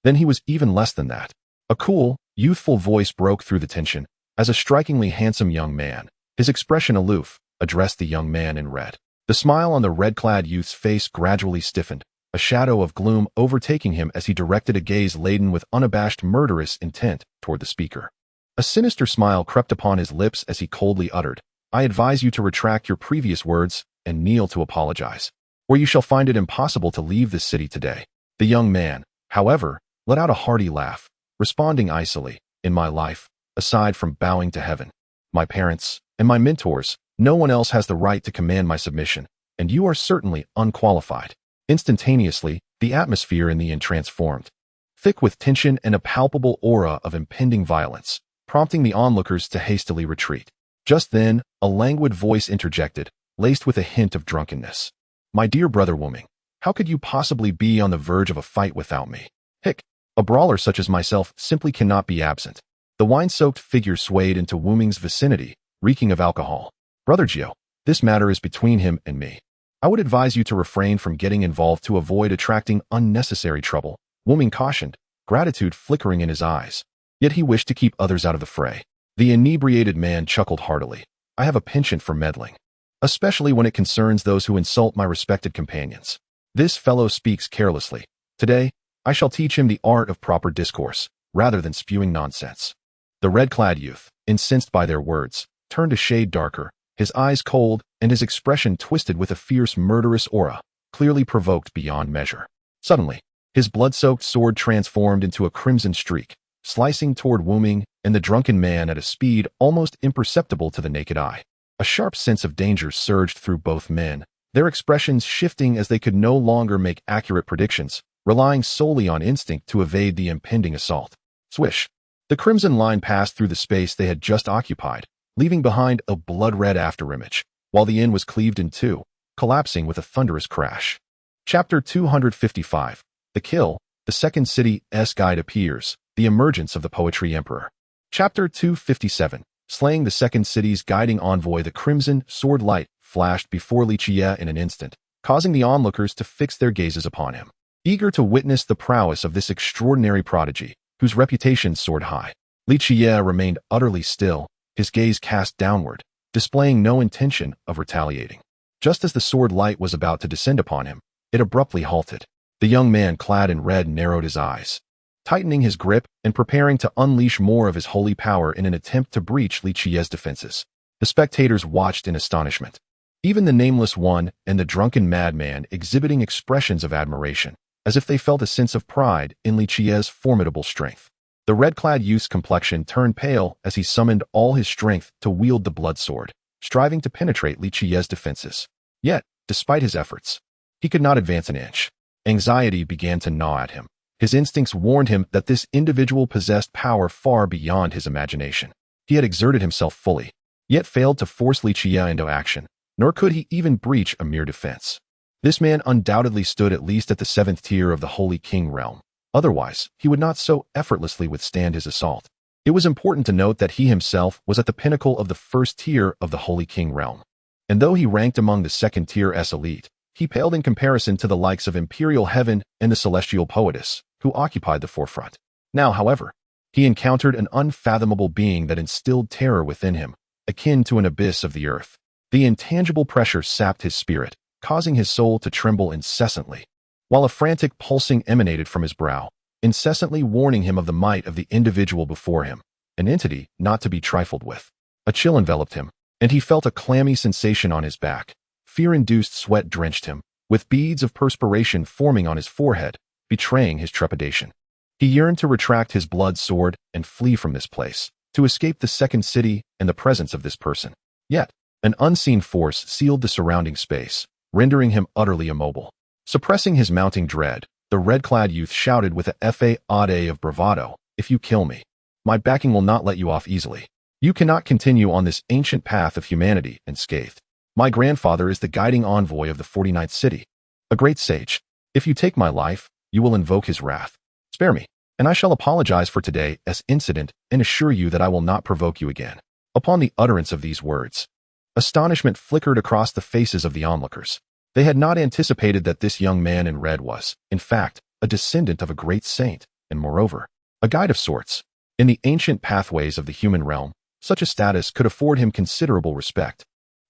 then he was even less than that. A cool, youthful voice broke through the tension, as a strikingly handsome young man, his expression aloof, addressed the young man in red. The smile on the red-clad youth's face gradually stiffened, a shadow of gloom overtaking him as he directed a gaze laden with unabashed murderous intent toward the speaker. A sinister smile crept upon his lips as he coldly uttered, "I advise you to retract your previous words and kneel to apologize, or you shall find it impossible to leave this city today." The young man, however, let out a hearty laugh, responding icily, "In my life, aside from bowing to heaven, my parents, and my mentors, no one else has the right to command my submission, and you are certainly unqualified." Instantaneously, the atmosphere in the inn transformed, thick with tension and a palpable aura of impending violence, prompting the onlookers to hastily retreat. Just then, a languid voice interjected, laced with a hint of drunkenness. "My dear brother Wuming, how could you possibly be on the verge of a fight without me? Hic, a brawler such as myself simply cannot be absent." The wine-soaked figure swayed into Wuming's vicinity, reeking of alcohol. "Brother Gio, this matter is between him and me. I would advise you to refrain from getting involved to avoid attracting unnecessary trouble," Wuming cautioned, gratitude flickering in his eyes. Yet he wished to keep others out of the fray. The inebriated man chuckled heartily. "I have a penchant for meddling, especially when it concerns those who insult my respected companions. This fellow speaks carelessly. Today, I shall teach him the art of proper discourse, rather than spewing nonsense." The red-clad youth, incensed by their words, turned a shade darker, his eyes cold and his expression twisted with a fierce murderous aura, clearly provoked beyond measure. Suddenly, his blood-soaked sword transformed into a crimson streak, slicing toward Wuming and the drunken man at a speed almost imperceptible to the naked eye. A sharp sense of danger surged through both men, their expressions shifting as they could no longer make accurate predictions, relying solely on instinct to evade the impending assault. Swish! The crimson line passed through the space they had just occupied, leaving behind a blood-red afterimage, while the inn was cleaved in two, collapsing with a thunderous crash. Chapter 255. The Kill, the Second City's Guide appears, the emergence of the Poetry Emperor. Chapter 257. Slaying the Second City's guiding envoy. The crimson sword light flashed before Li Qiyeh in an instant, causing the onlookers to fix their gazes upon him, eager to witness the prowess of this extraordinary prodigy, whose reputation soared high. Li Qiyeh remained utterly still, his gaze cast downward, displaying no intention of retaliating. Just as the sword light was about to descend upon him, it abruptly halted. The young man clad in red narrowed his eyes, tightening his grip and preparing to unleash more of his holy power in an attempt to breach Li Qiyeh's defenses. The spectators watched in astonishment, even the nameless one and the drunken madman exhibiting expressions of admiration, as if they felt a sense of pride in Li Qiyeh's formidable strength. The red-clad youth's complexion turned pale as he summoned all his strength to wield the blood sword, striving to penetrate Li Qiyeh's defenses. Yet, despite his efforts, he could not advance an inch. Anxiety began to gnaw at him. His instincts warned him that this individual possessed power far beyond his imagination. He had exerted himself fully, yet failed to force Li Qiyeh into action, nor could he even breach a mere defense. This man undoubtedly stood at least at the 7th tier of the Holy King realm. Otherwise, he would not so effortlessly withstand his assault. It was important to note that he himself was at the pinnacle of the 1st tier of the Holy King realm. And though he ranked among the 2nd tier S elite, he paled in comparison to the likes of Imperial Heaven and the Celestial Poetess, who occupied the forefront. Now, however, he encountered an unfathomable being that instilled terror within him, akin to an abyss of the earth. The intangible pressure sapped his spirit, causing his soul to tremble incessantly, while a frantic pulsing emanated from his brow, incessantly warning him of the might of the individual before him, an entity not to be trifled with. A chill enveloped him, and he felt a clammy sensation on his back. Fear-induced sweat drenched him, with beads of perspiration forming on his forehead, betraying his trepidation. He yearned to retract his blood sword and flee from this place, to escape the 2nd city and the presence of this person. Yet, an unseen force sealed the surrounding space, rendering him utterly immobile. Suppressing his mounting dread, the red-clad youth shouted with a fa-ade of bravado, "If you kill me, my backing will not let you off easily. You cannot continue on this ancient path of humanity unscathed. My grandfather is the guiding envoy of the 49th city, a great sage. If you take my life, you will invoke his wrath. Spare me, and I shall apologize for today's incident and assure you that I will not provoke you again." Upon the utterance of these words, astonishment flickered across the faces of the onlookers. They had not anticipated that this young man in red was, in fact, a descendant of a great saint, and moreover, a guide of sorts. In the ancient pathways of the human realm, such a status could afford him considerable respect,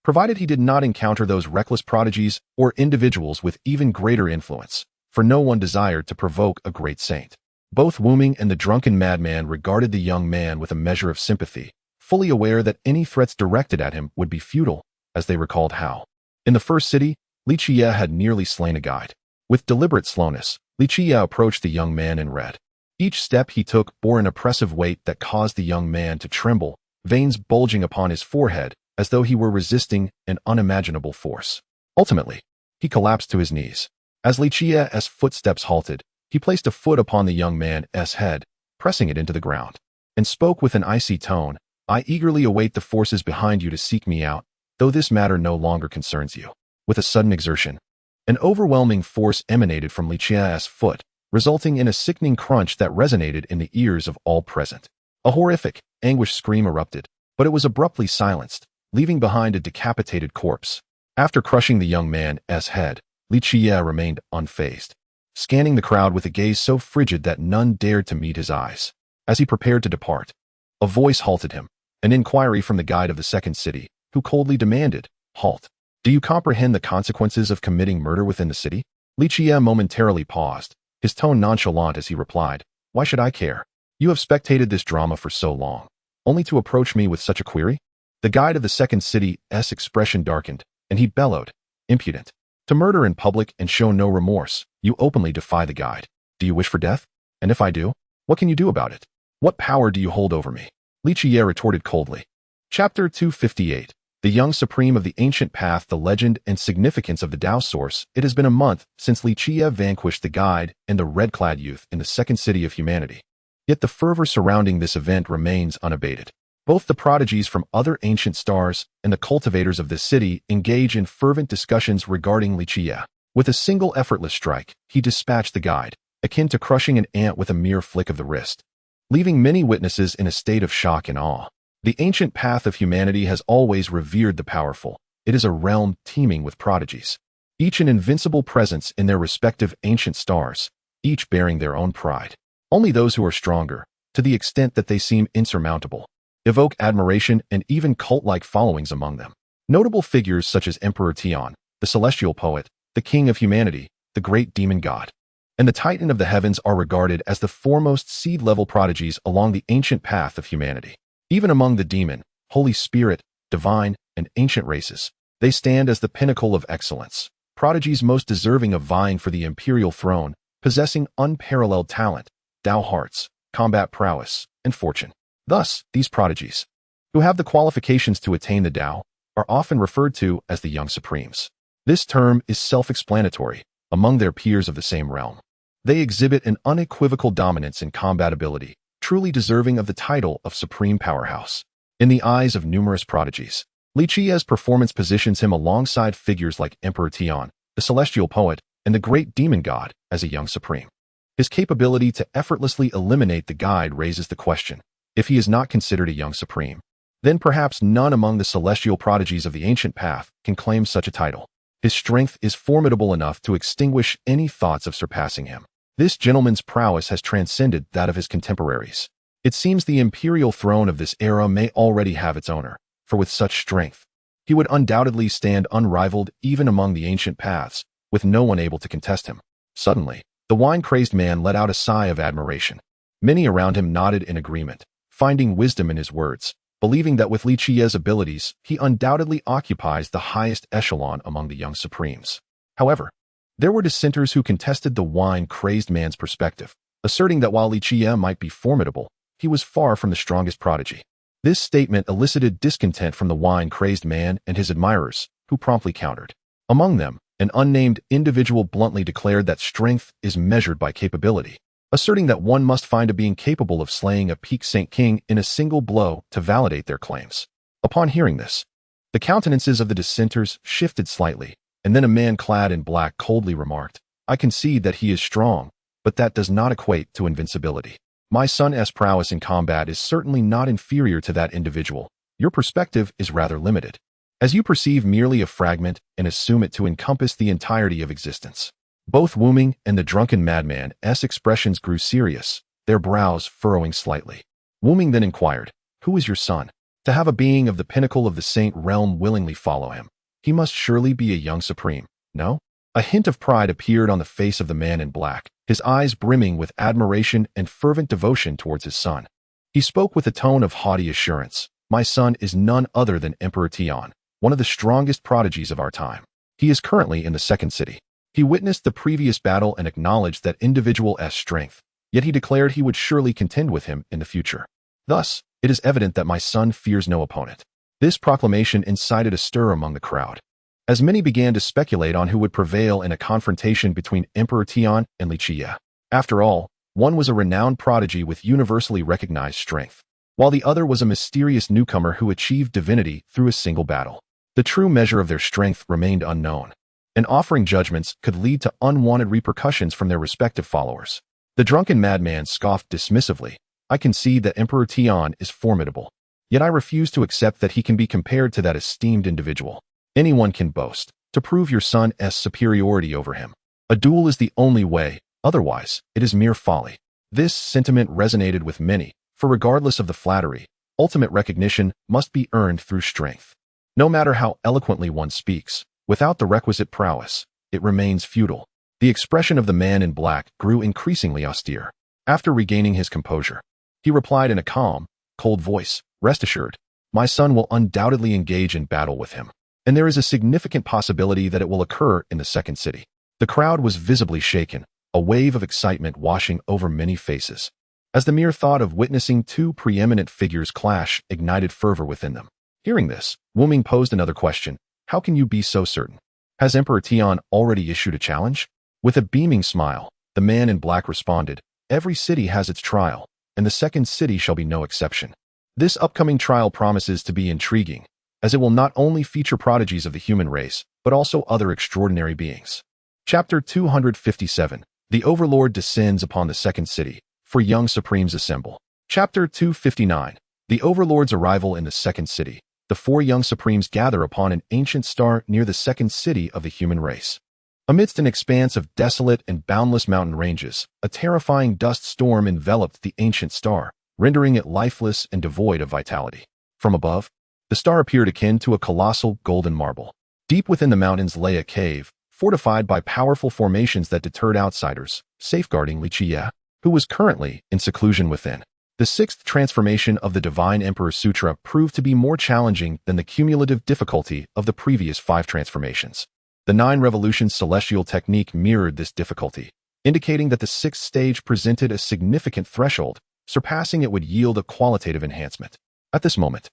provided he did not encounter those reckless prodigies or individuals with even greater influence, for no one desired to provoke a great saint. Both Wuming and the drunken madman regarded the young man with a measure of sympathy, fully aware that any threats directed at him would be futile, as they recalled how, in the 1st city, Li Qiyeh had nearly slain a guide. With deliberate slowness, Li Qiyeh approached the young man in red. Each step he took bore an oppressive weight that caused the young man to tremble, veins bulging upon his forehead, as though he were resisting an unimaginable force. Ultimately, he collapsed to his knees. As Li Qiyeh's footsteps halted, he placed a foot upon the young man's head, pressing it into the ground, and spoke with an icy tone, "I eagerly await the forces behind you to seek me out, though this matter no longer concerns you." With a sudden exertion, an overwhelming force emanated from Li Qiyeh's foot, resulting in a sickening crunch that resonated in the ears of all present. A horrific, anguished scream erupted, but it was abruptly silenced, leaving behind a decapitated corpse. After crushing the young man's head, Li Qiyeh remained unfazed, scanning the crowd with a gaze so frigid that none dared to meet his eyes. As he prepared to depart, a voice halted him, an inquiry from the guide of the 2nd city, who coldly demanded, "Halt. Do you comprehend the consequences of committing murder within the city?" Li Qiyeh momentarily paused, his tone nonchalant as he replied, "Why should I care? You have spectated this drama for so long, only to approach me with such a query?" The guide of the 2nd city's expression darkened, and he bellowed, "Impudent! To murder in public and show no remorse, you openly defy the guide. Do you wish for death? And if I do, what can you do about it? What power do you hold over me?" Li Qiyeh retorted coldly. Chapter 258. The Young Supreme of the Ancient Path, the Legend and Significance of the Tao Source. It has been a month since Li Qiyeh vanquished the guide and the red-clad youth in the 2nd city of humanity. Yet the fervor surrounding this event remains unabated. Both the prodigies from other ancient stars and the cultivators of this city engage in fervent discussions regarding Li Qiyeh. With a single effortless strike, he dispatched the guide, akin to crushing an ant with a mere flick of the wrist, leaving many witnesses in a state of shock and awe. The ancient path of humanity has always revered the powerful. It is a realm teeming with prodigies, each an invincible presence in their respective ancient stars, each bearing their own pride. Only those who are stronger, to the extent that they seem insurmountable, evoke admiration and even cult-like followings among them. Notable figures such as Emperor Tian, the celestial poet, the king of humanity, the great demon god, and the titan of the heavens are regarded as the foremost seed-level prodigies along the ancient path of humanity. Even among the demon, Holy Spirit, divine, and ancient races, they stand as the pinnacle of excellence, prodigies most deserving of vying for the imperial throne, possessing unparalleled talent, Tao hearts, combat prowess, and fortune. Thus, these prodigies, who have the qualifications to attain the Tao, are often referred to as the Young Supremes. This term is self-explanatory among their peers of the same realm. They exhibit an unequivocal dominance in combat ability, truly deserving of the title of Supreme Powerhouse. In the eyes of numerous prodigies, Li Qiyeh's performance positions him alongside figures like Emperor Tian, the celestial poet, and the great demon god as a young supreme. His capability to effortlessly eliminate the guide raises the question, if he is not considered a young supreme, then perhaps none among the celestial prodigies of the ancient path can claim such a title. His strength is formidable enough to extinguish any thoughts of surpassing him. This gentleman's prowess has transcended that of his contemporaries. It seems the imperial throne of this era may already have its owner, for with such strength, he would undoubtedly stand unrivaled even among the ancient paths, with no one able to contest him. Suddenly, the wine-crazed man let out a sigh of admiration. Many around him nodded in agreement, finding wisdom in his words, believing that with Li Qiyeh's abilities, he undoubtedly occupies the highest echelon among the young supremes. However, there were dissenters who contested the wine-crazed man's perspective, asserting that while Li Qiyeh might be formidable, he was far from the strongest prodigy. This statement elicited discontent from the wine-crazed man and his admirers, who promptly countered. Among them, an unnamed individual bluntly declared that strength is measured by capability, asserting that one must find a being capable of slaying a peak Saint King in a single blow to validate their claims. Upon hearing this, the countenances of the dissenters shifted slightly, and then a man clad in black coldly remarked, "I concede that he is strong, but that does not equate to invincibility. My son's prowess in combat is certainly not inferior to that individual. Your perspective is rather limited, as you perceive merely a fragment and assume it to encompass the entirety of existence." Both Wu Ming and the drunken madman's expressions grew serious, their brows furrowing slightly. Wu Ming then inquired, "Who is your son? To have a being of the pinnacle of the saint realm willingly follow him, he must surely be a young supreme, no?" A hint of pride appeared on the face of the man in black, his eyes brimming with admiration and fervent devotion towards his son. He spoke with a tone of haughty assurance, "My son is none other than Emperor Tian, one of the strongest prodigies of our time. He is currently in the second city." He witnessed the previous battle and acknowledged that individual's strength, yet he declared he would surely contend with him in the future. Thus, it is evident that my son fears no opponent. This proclamation incited a stir among the crowd, as many began to speculate on who would prevail in a confrontation between Emperor Tian and Li Qiyeh. After all, one was a renowned prodigy with universally recognized strength, while the other was a mysterious newcomer who achieved divinity through a single battle. The true measure of their strength remained unknown, and offering judgments could lead to unwanted repercussions from their respective followers. The drunken madman scoffed dismissively, "I concede that Emperor Tian is formidable, yet I refuse to accept that he can be compared to that esteemed individual. Anyone can boast, to prove your son's superiority over him. A duel is the only way, otherwise, it is mere folly." This sentiment resonated with many, for regardless of the flattery, ultimate recognition must be earned through strength. No matter how eloquently one speaks, without the requisite prowess, it remains futile. The expression of the man in black grew increasingly austere. After regaining his composure, he replied in a calm, cold voice, "Rest assured, my son will undoubtedly engage in battle with him, and there is a significant possibility that it will occur in the second city." The crowd was visibly shaken, a wave of excitement washing over many faces, as the mere thought of witnessing two preeminent figures clash ignited fervor within them. Hearing this, Wu Ming posed another question, "How can you be so certain? Has Emperor Tian already issued a challenge?" With a beaming smile, the man in black responded, "Every city has its trial, and the second city shall be no exception. This upcoming trial promises to be intriguing, as it will not only feature prodigies of the human race, but also other extraordinary beings." Chapter 257. The Overlord descends upon the second city, for young supremes assemble. Chapter 259. The Overlord's arrival in the second city. The four young supremes gather upon an ancient star near the second city of the human race. Amidst an expanse of desolate and boundless mountain ranges, a terrifying dust storm enveloped the ancient star, rendering it lifeless and devoid of vitality. From above, the star appeared akin to a colossal golden marble. Deep within the mountains lay a cave, fortified by powerful formations that deterred outsiders, safeguarding Li Qiyeh, who was currently in seclusion within. The sixth transformation of the Divine Emperor Sutra proved to be more challenging than the cumulative difficulty of the previous 5 transformations. The 9 revolutions celestial technique mirrored this difficulty, indicating that the sixth stage presented a significant threshold, surpassing it would yield a qualitative enhancement. At this moment,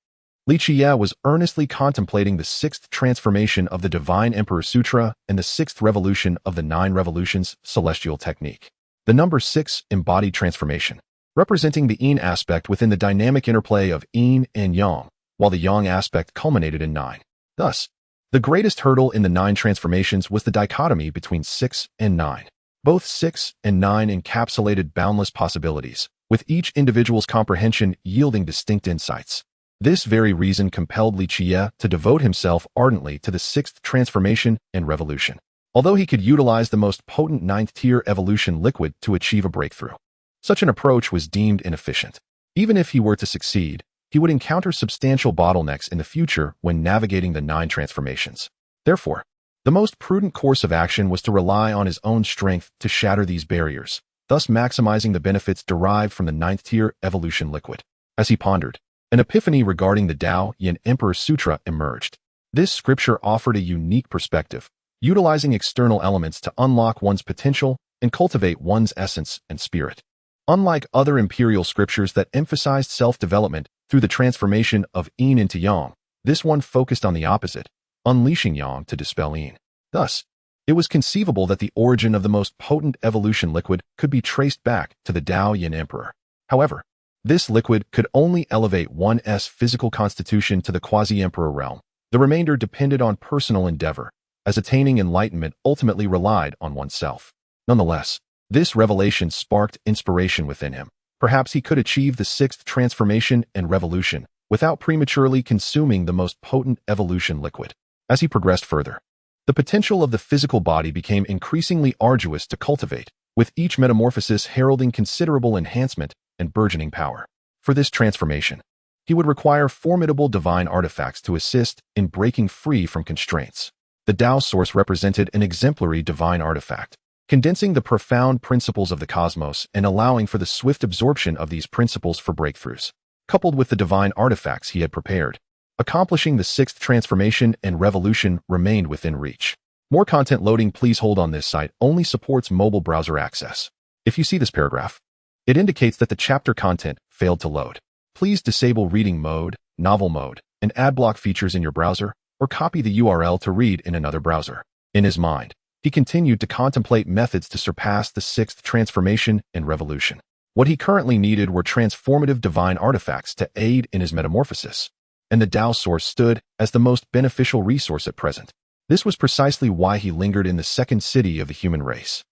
Li Qiyeh was earnestly contemplating the 6th transformation of the Divine Emperor Sutra and the 6th revolution of the 9 revolutions celestial technique. The number 6 embodied transformation, representing the yin aspect within the dynamic interplay of yin and yang, while the yang aspect culminated in 9. Thus, the greatest hurdle in the 9 transformations was the dichotomy between 6 and 9. Both 6 and 9 encapsulated boundless possibilities, with each individual's comprehension yielding distinct insights. This very reason compelled Li Qiyeh to devote himself ardently to the 6th transformation and revolution, although he could utilize the most potent 9th-tier evolution liquid to achieve a breakthrough. Such an approach was deemed inefficient. Even if he were to succeed, he would encounter substantial bottlenecks in the future when navigating the 9 transformations. Therefore, the most prudent course of action was to rely on his own strength to shatter these barriers, thus maximizing the benefits derived from the 9th-tier evolution liquid. As he pondered, an epiphany regarding the Tao Yin Emperor Sutra emerged. This scripture offered a unique perspective, utilizing external elements to unlock one's potential and cultivate one's essence and spirit. Unlike other imperial scriptures that emphasized self-development through the transformation of yin into yang, this one focused on the opposite, unleashing yang to dispel yin. Thus, it was conceivable that the origin of the most potent evolution liquid could be traced back to the Tao Yin Emperor. However, this liquid could only elevate one's physical constitution to the quasi-emperor realm. The remainder depended on personal endeavor, as attaining enlightenment ultimately relied on oneself. Nonetheless, this revelation sparked inspiration within him. Perhaps he could achieve the 6th transformation and revolution without prematurely consuming the most potent evolution liquid. As he progressed further, the potential of the physical body became increasingly arduous to cultivate, with each metamorphosis heralding considerable enhancement and burgeoning power. For this transformation, he would require formidable divine artifacts to assist in breaking free from constraints. The Tao source represented an exemplary divine artifact, condensing the profound principles of the cosmos and allowing for the swift absorption of these principles for breakthroughs. Coupled with the divine artifacts he had prepared, accomplishing the 6th transformation and revolution remained within reach. More content loading. Please hold on. This site only supports mobile browser access. If you see this paragraph, it indicates that the chapter content failed to load. Please disable reading mode, novel mode, and adblock features in your browser, or copy the URL to read in another browser. In his mind, he continued to contemplate methods to surpass the 6th transformation and revolution. What he currently needed were transformative divine artifacts to aid in his metamorphosis, and the Tao source stood as the most beneficial resource at present. This was precisely why he lingered in the 2nd city of the human race.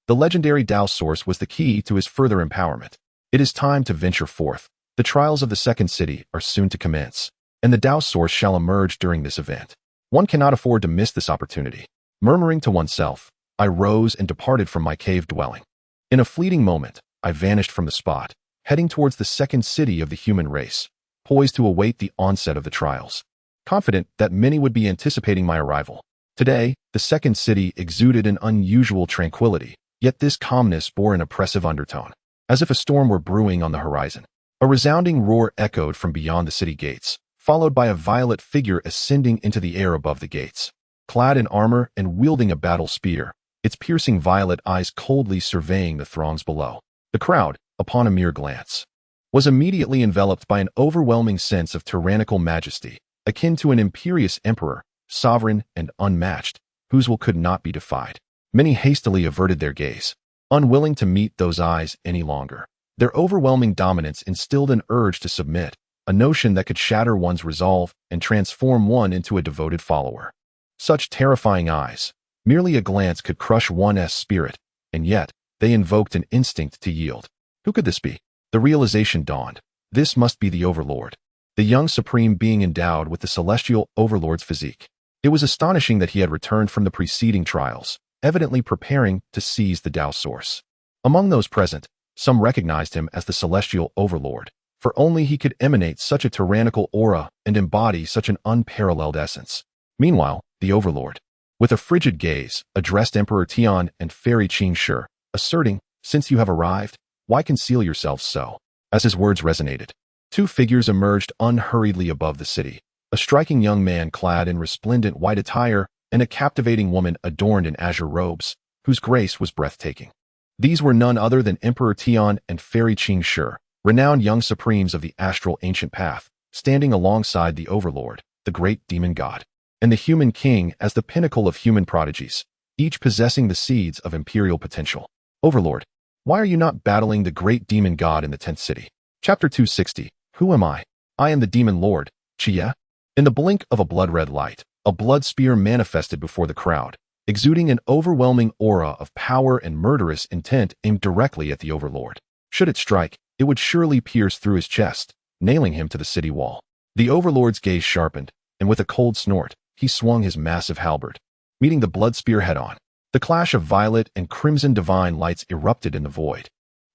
The legendary Tao source was the key to his further empowerment. It is time to venture forth. The trials of the 2nd city are soon to commence, and the Tao source shall emerge during this event. One cannot afford to miss this opportunity. Murmuring to oneself, I rose and departed from my cave dwelling. In a fleeting moment, I vanished from the spot, heading towards the 2nd city of the human race, poised to await the onset of the trials. Confident that many would be anticipating my arrival. Today, the 2nd city exuded an unusual tranquility, yet this calmness bore an oppressive undertone, as if a storm were brewing on the horizon. A resounding roar echoed from beyond the city gates, followed by a violet figure ascending into the air above the gates. Clad in armor and wielding a battle spear, its piercing violet eyes coldly surveying the throngs below. The crowd, upon a mere glance, was immediately enveloped by an overwhelming sense of tyrannical majesty, akin to an imperious emperor, sovereign and unmatched, whose will could not be defied. Many hastily averted their gaze, unwilling to meet those eyes any longer. Their overwhelming dominance instilled an urge to submit, a notion that could shatter one's resolve and transform one into a devoted follower. Such terrifying eyes, merely a glance could crush one's spirit, and yet, they invoked an instinct to yield. Who could this be? The realization dawned. This must be the Overlord, the young supreme being endowed with the celestial Overlord's physique. It was astonishing that he had returned from the preceding trials, evidently preparing to seize the Tao source. Among those present, some recognized him as the celestial Overlord, for only he could emanate such a tyrannical aura and embody such an unparalleled essence. Meanwhile, the Overlord, with a frigid gaze, addressed Emperor Tian and Fairy Qing Shi, asserting, "Since you have arrived, why conceal yourselves so?" As his words resonated, 2 figures emerged unhurriedly above the city, a striking young man clad in resplendent white attire and a captivating woman adorned in azure robes, whose grace was breathtaking. These were none other than Emperor Tian and Fairy Qing Shi, renowned young supremes of the astral ancient path, standing alongside the Overlord, the great demon god, and the human king as the pinnacle of human prodigies, each possessing the seeds of imperial potential. Overlord, why are you not battling the great demon god in the 10th city? Chapter 260. Who am I? I am the demon lord, Qiyeh? In the blink of a blood-red light, a blood spear manifested before the crowd, exuding an overwhelming aura of power and murderous intent aimed directly at the Overlord. Should it strike, it would surely pierce through his chest, nailing him to the city wall. The Overlord's gaze sharpened, and with a cold snort, he swung his massive halberd, meeting the blood spear head-on. The clash of violet and crimson divine lights erupted in the void,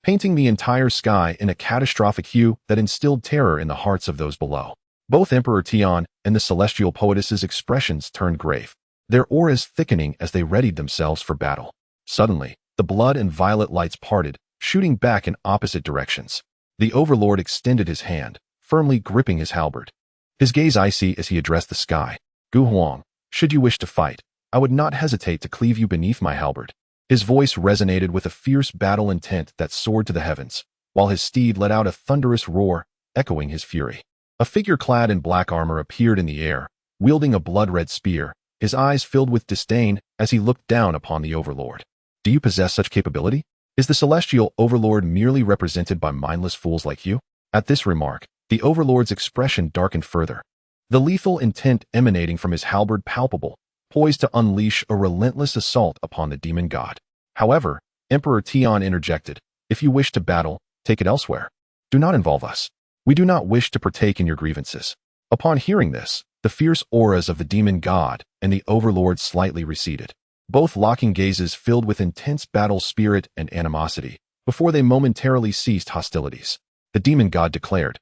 painting the entire sky in a catastrophic hue that instilled terror in the hearts of those below. Both Emperor Tian and the celestial poetess's expressions turned grave, their auras thickening as they readied themselves for battle. Suddenly, the blood and violet lights parted, shooting back in opposite directions. The Overlord extended his hand, firmly gripping his halberd, his gaze icy as he addressed the sky. Gu Huang, should you wish to fight, I would not hesitate to cleave you beneath my halberd. His voice resonated with a fierce battle intent that soared to the heavens, while his steed let out a thunderous roar, echoing his fury. A figure clad in black armor appeared in the air, wielding a blood-red spear, his eyes filled with disdain as he looked down upon the Overlord. Do you possess such capability? Is the celestial Overlord merely represented by mindless fools like you? At this remark, the Overlord's expression darkened further, the lethal intent emanating from his halberd palpable, poised to unleash a relentless assault upon the demon god. However, Emperor Tian interjected, if you wish to battle, take it elsewhere. Do not involve us. We do not wish to partake in your grievances. Upon hearing this, the fierce auras of the demon god and the Overlord slightly receded, both locking gazes filled with intense battle spirit and animosity, before they momentarily ceased hostilities. The demon god declared,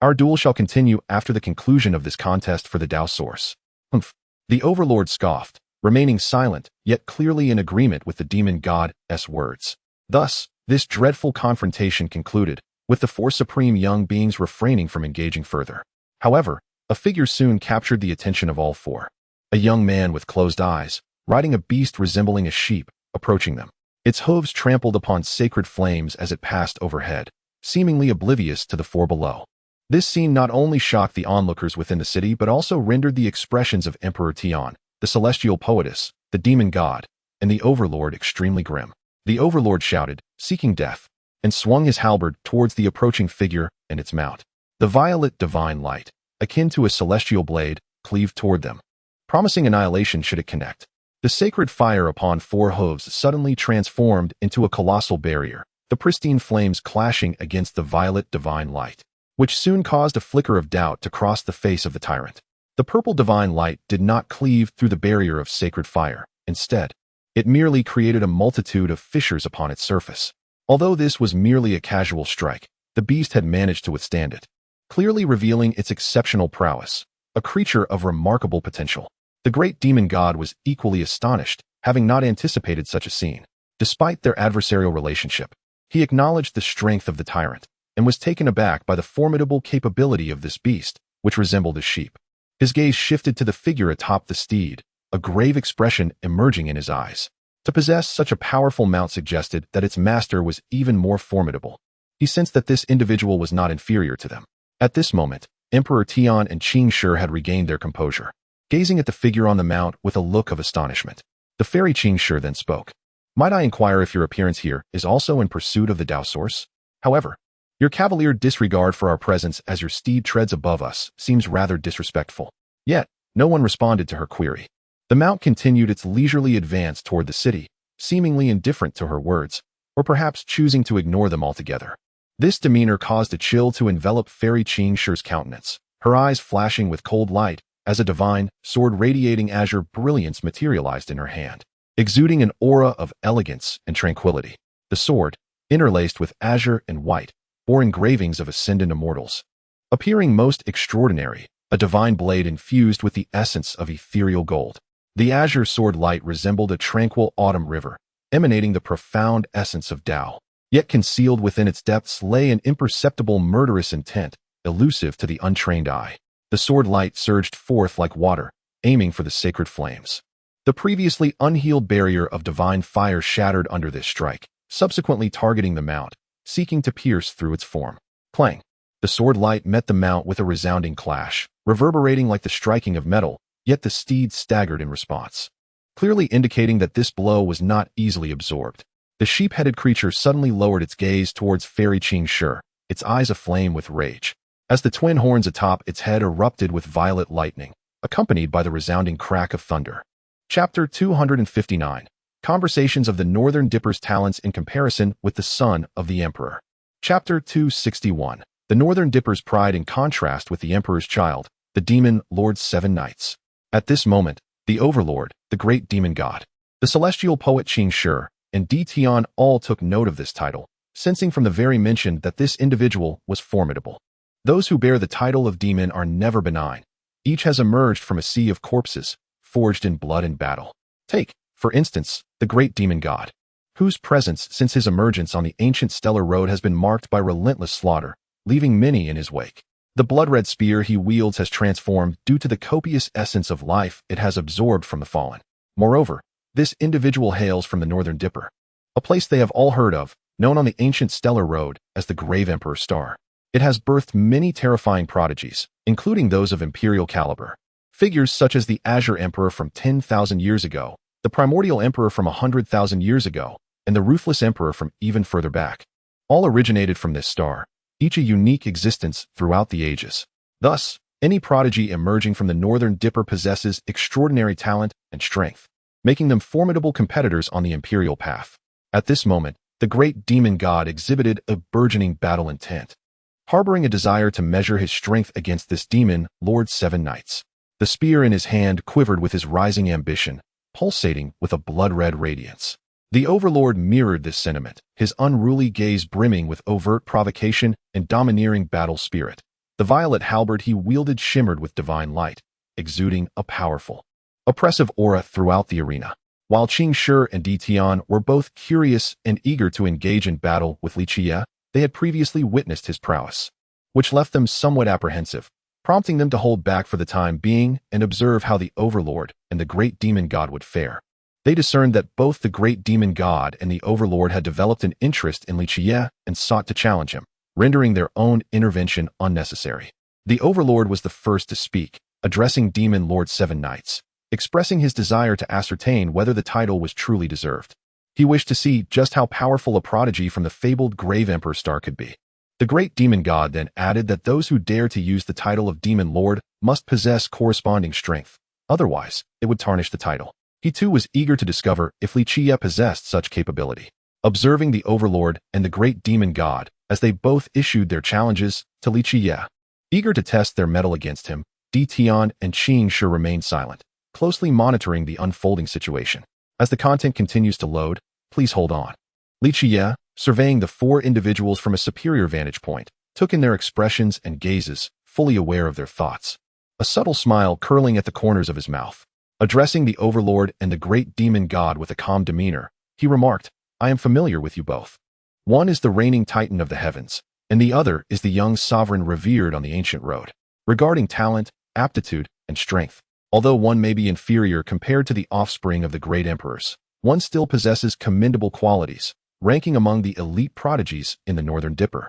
our duel shall continue after the conclusion of this contest for the Tao Source. Humph. The Overlord scoffed, remaining silent, yet clearly in agreement with the demon god's words. Thus, this dreadful confrontation concluded, with the four supreme young beings refraining from engaging further. However, a figure soon captured the attention of all four. A young man with closed eyes, riding a beast resembling a sheep, approaching them. Its hooves trampled upon sacred flames as it passed overhead, seemingly oblivious to the four below. This scene not only shocked the onlookers within the city but also rendered the expressions of Emperor Tian, the celestial poetess, the demon god, and the Overlord extremely grim. The Overlord shouted, seeking death, and swung his halberd towards the approaching figure and its mount. The violet divine light, akin to a celestial blade, cleaved toward them, promising annihilation should it connect. The sacred fire upon four hooves suddenly transformed into a colossal barrier, the pristine flames clashing against the violet divine light, which soon caused a flicker of doubt to cross the face of the tyrant. The purple divine light did not cleave through the barrier of sacred fire. Instead, it merely created a multitude of fissures upon its surface. Although this was merely a casual strike, the beast had managed to withstand it, clearly revealing its exceptional prowess, a creature of remarkable potential. The great demon god was equally astonished, having not anticipated such a scene. Despite their adversarial relationship, he acknowledged the strength of the tyrant, and was taken aback by the formidable capability of this beast, which resembled a sheep. His gaze shifted to the figure atop the steed, a grave expression emerging in his eyes. To possess such a powerful mount suggested that its master was even more formidable. He sensed that this individual was not inferior to them. At this moment, Emperor Tian and Qing Shi had regained their composure, gazing at the figure on the mount with a look of astonishment. The fairy Qing Shi then spoke. Might I inquire if your appearance here is also in pursuit of the Tao Source? However, your cavalier disregard for our presence as your steed treads above us seems rather disrespectful. Yet, no one responded to her query. The mount continued its leisurely advance toward the city, seemingly indifferent to her words, or perhaps choosing to ignore them altogether. This demeanor caused a chill to envelop fairy Qing Shi's countenance, her eyes flashing with cold light as a divine, sword radiating azure brilliance materialized in her hand, exuding an aura of elegance and tranquility. The sword, interlaced with azure and white, bore engravings of ascendant immortals. Appearing most extraordinary, a divine blade infused with the essence of ethereal gold. The azure sword light resembled a tranquil autumn river, emanating the profound essence of Tao. Yet concealed within its depths lay an imperceptible murderous intent, elusive to the untrained eye. The sword light surged forth like water, aiming for the sacred flames. The previously unhealed barrier of divine fire shattered under this strike, subsequently targeting the mount, seeking to pierce through its form. Clang! The sword light met the mount with a resounding clash, reverberating like the striking of metal, yet the steed staggered in response, clearly indicating that this blow was not easily absorbed. The sheep-headed creature suddenly lowered its gaze towards fairy Qing Shi, its eyes aflame with rage. as the twin horns atop its head erupted with violet lightning, accompanied by the resounding crack of thunder. Chapter 259. Conversations of the Northern Dipper's talents in comparison with the son of the Emperor. Chapter 261. The Northern Dipper's pride in contrast with the Emperor's child, the demon Lord's 7 Knights. At this moment, the Overlord, the great demon god, the celestial poet Qing Shi, and Di Tian all took note of this title, sensing from the very mention that this individual was formidable. Those who bear the title of demon are never benign. Each has emerged from a sea of corpses, forged in blood and battle. Take, for instance, the great demon god, whose presence since his emergence on the ancient stellar road has been marked by relentless slaughter, leaving many in his wake. The blood-red spear he wields has transformed due to the copious essence of life it has absorbed from the fallen. Moreover, this individual hails from the Northern Dipper, a place they have all heard of, known on the ancient stellar road as the Grave Emperor's Star. It has birthed many terrifying prodigies, including those of imperial caliber. Figures such as the Azure Emperor from 10,000 years ago, the Primordial Emperor from 100,000 years ago, and the Ruthless Emperor from even further back. All originated from this star, each a unique existence throughout the ages. Thus, any prodigy emerging from the Northern Dipper possesses extraordinary talent and strength, making them formidable competitors on the imperial path. At this moment, the great demon god exhibited a burgeoning battle intent, harboring a desire to measure his strength against this demon, Lord's 7 Knights. The spear in his hand quivered with his rising ambition, pulsating with a blood-red radiance. The Overlord mirrored this sentiment, his unruly gaze brimming with overt provocation and domineering battle spirit. The violet halberd he wielded shimmered with divine light, exuding a powerful, oppressive aura throughout the arena. While Qing Shi and Di Tian were both curious and eager to engage in battle with Li Qiyeh, they had previously witnessed his prowess, which left them somewhat apprehensive, prompting them to hold back for the time being and observe how the Overlord and the great demon god would fare. They discerned that both the great demon god and the Overlord had developed an interest in Li Qiyeh and sought to challenge him, rendering their own intervention unnecessary. The Overlord was the first to speak, addressing demon Lord's 7 Knights, expressing his desire to ascertain whether the title was truly deserved. He wished to see just how powerful a prodigy from the fabled Grave Emperor's Star could be. The great demon god then added that those who dare to use the title of Demon Lord must possess corresponding strength, otherwise it would tarnish the title. He too was eager to discover if Li Qiyeh possessed such capability. Observing the Overlord and the great demon god as they both issued their challenges to Li Qiyeh, eager to test their mettle against him, Di Tian and Qing Shi remained silent, closely monitoring the unfolding situation. As the content continues to load, please hold on. Li Qiyeh, surveying the 4 individuals from a superior vantage point, took in their expressions and gazes, fully aware of their thoughts. A subtle smile curling at the corners of his mouth. Addressing the Overlord and the great demon god with a calm demeanor, he remarked, "I am familiar with you both. One is the reigning titan of the heavens, and the other is the young sovereign revered on the ancient road. Regarding talent, aptitude, and strength, although one may be inferior compared to the offspring of the great emperors, one still possesses commendable qualities, ranking among the elite prodigies in the Northern Dipper."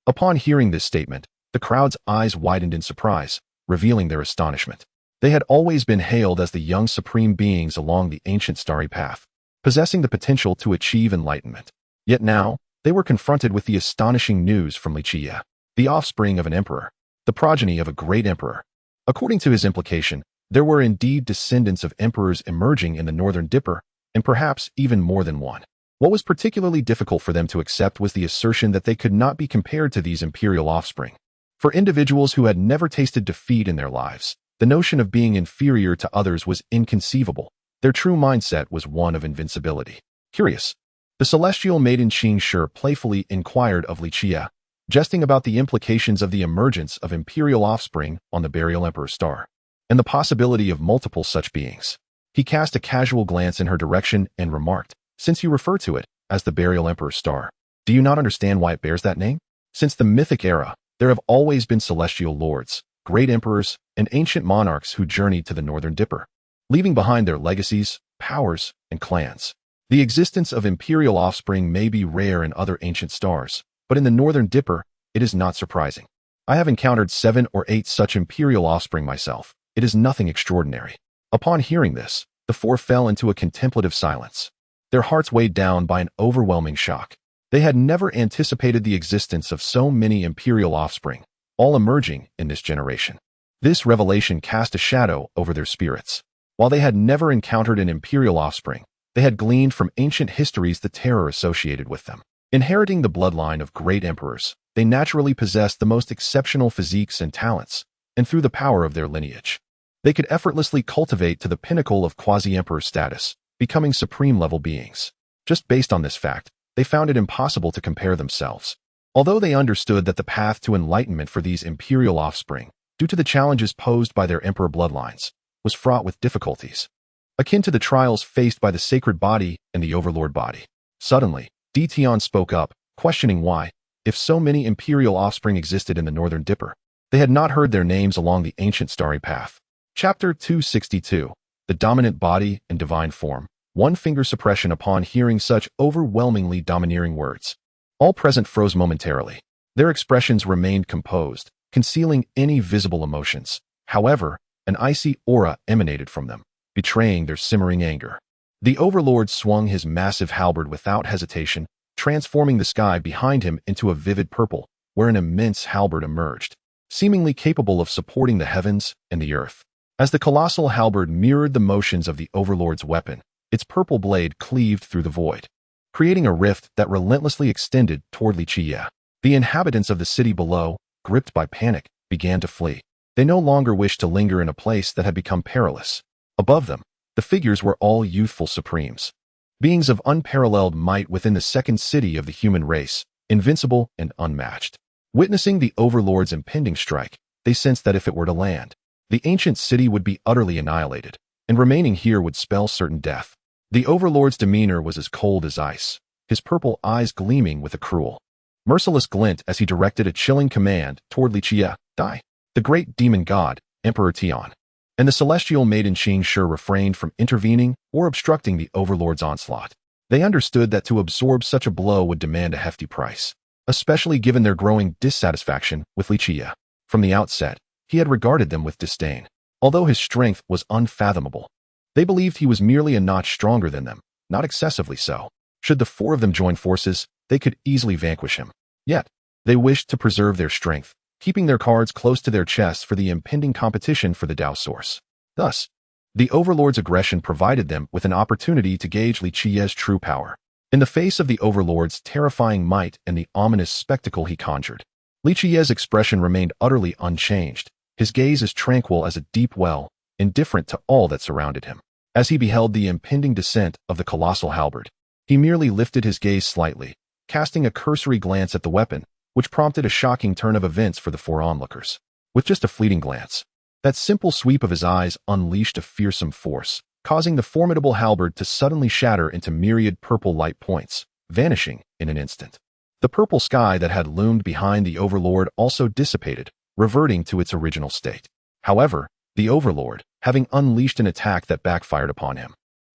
Upon hearing this statement, the crowd's eyes widened in surprise, revealing their astonishment. They had always been hailed as the young supreme beings along the ancient starry path, possessing the potential to achieve enlightenment. Yet now, they were confronted with the astonishing news from Li Qiyeh, the offspring of an emperor, the progeny of a great emperor. According to his implication, there were indeed descendants of emperors emerging in the Northern Dipper, and perhaps even more than one. What was particularly difficult for them to accept was the assertion that they could not be compared to these imperial offspring. For individuals who had never tasted defeat in their lives, the notion of being inferior to others was inconceivable. Their true mindset was one of invincibility. Curious, the celestial maiden Qing Shi playfully inquired of Li Qiyeh, jesting about the implications of the emergence of imperial offspring on the Burial Emperor's Star, and the possibility of multiple such beings. He cast a casual glance in her direction and remarked, "Since you refer to it as the Burial Emperor's Star, do you not understand why it bears that name? Since the mythic era, there have always been celestial lords, great emperors, and ancient monarchs who journeyed to the Northern Dipper, leaving behind their legacies, powers, and clans. The existence of imperial offspring may be rare in other ancient stars, but in the Northern Dipper, it is not surprising. I have encountered 7 or 8 such imperial offspring myself. It is nothing extraordinary." Upon hearing this, the 4 fell into a contemplative silence, their hearts weighed down by an overwhelming shock. They had never anticipated the existence of so many imperial offspring, all emerging in this generation. This revelation cast a shadow over their spirits. While they had never encountered an imperial offspring, they had gleaned from ancient histories the terror associated with them. Inheriting the bloodline of great emperors, they naturally possessed the most exceptional physiques and talents, and through the power of their lineage, they could effortlessly cultivate to the pinnacle of quasi-emperor status, becoming supreme-level beings. Just based on this fact, they found it impossible to compare themselves. Although they understood that the path to enlightenment for these imperial offspring, due to the challenges posed by their emperor bloodlines, was fraught with difficulties, akin to the trials faced by the sacred body and the overlord body. Suddenly, Dition spoke up, questioning why, if so many imperial offspring existed in the Northern Dipper, they had not heard their names along the ancient starry path. Chapter 262. The Dominant Body and Divine Form. One finger suppression upon hearing such overwhelmingly domineering words. All present froze momentarily. Their expressions remained composed, concealing any visible emotions. However, an icy aura emanated from them, betraying their simmering anger. The overlord swung his massive halberd without hesitation, transforming the sky behind him into a vivid purple, where an immense halberd emerged, seemingly capable of supporting the heavens and the earth. As the colossal halberd mirrored the motions of the overlord's weapon, its purple blade cleaved through the void, creating a rift that relentlessly extended toward Li Qiyeh. The inhabitants of the city below, gripped by panic, began to flee. They no longer wished to linger in a place that had become perilous. Above them, the figures were all youthful supremes, beings of unparalleled might within the second city of the human race, invincible and unmatched. Witnessing the overlord's impending strike, they sensed that if it were to land, the ancient city would be utterly annihilated, and remaining here would spell certain death. The overlord's demeanor was as cold as ice, his purple eyes gleaming with a cruel, merciless glint as he directed a chilling command toward Li Qiyeh, die. The great demon god, Emperor Tian, and the celestial maiden Qing Shi refrained from intervening or obstructing the overlord's onslaught. They understood that to absorb such a blow would demand a hefty price, especially given their growing dissatisfaction with Li Qiyeh. From the outset, he had regarded them with disdain. Although his strength was unfathomable, they believed he was merely a notch stronger than them, not excessively so. Should the four of them join forces, they could easily vanquish him. Yet, they wished to preserve their strength, keeping their cards close to their chests for the impending competition for the Tao Source. Thus, the overlord's aggression provided them with an opportunity to gauge Li Qiyeh's true power. In the face of the overlord's terrifying might and the ominous spectacle he conjured, Li Qiyeh's expression remained utterly unchanged, his gaze as tranquil as a deep well, indifferent to all that surrounded him. As he beheld the impending descent of the colossal halberd, he merely lifted his gaze slightly, casting a cursory glance at the weapon, which prompted a shocking turn of events for the four onlookers. With just a fleeting glance, that simple sweep of his eyes unleashed a fearsome force, causing the formidable halberd to suddenly shatter into myriad purple light points, vanishing in an instant. The purple sky that had loomed behind the overlord also dissipated, reverting to its original state. However, the overlord, having unleashed an attack that backfired upon him,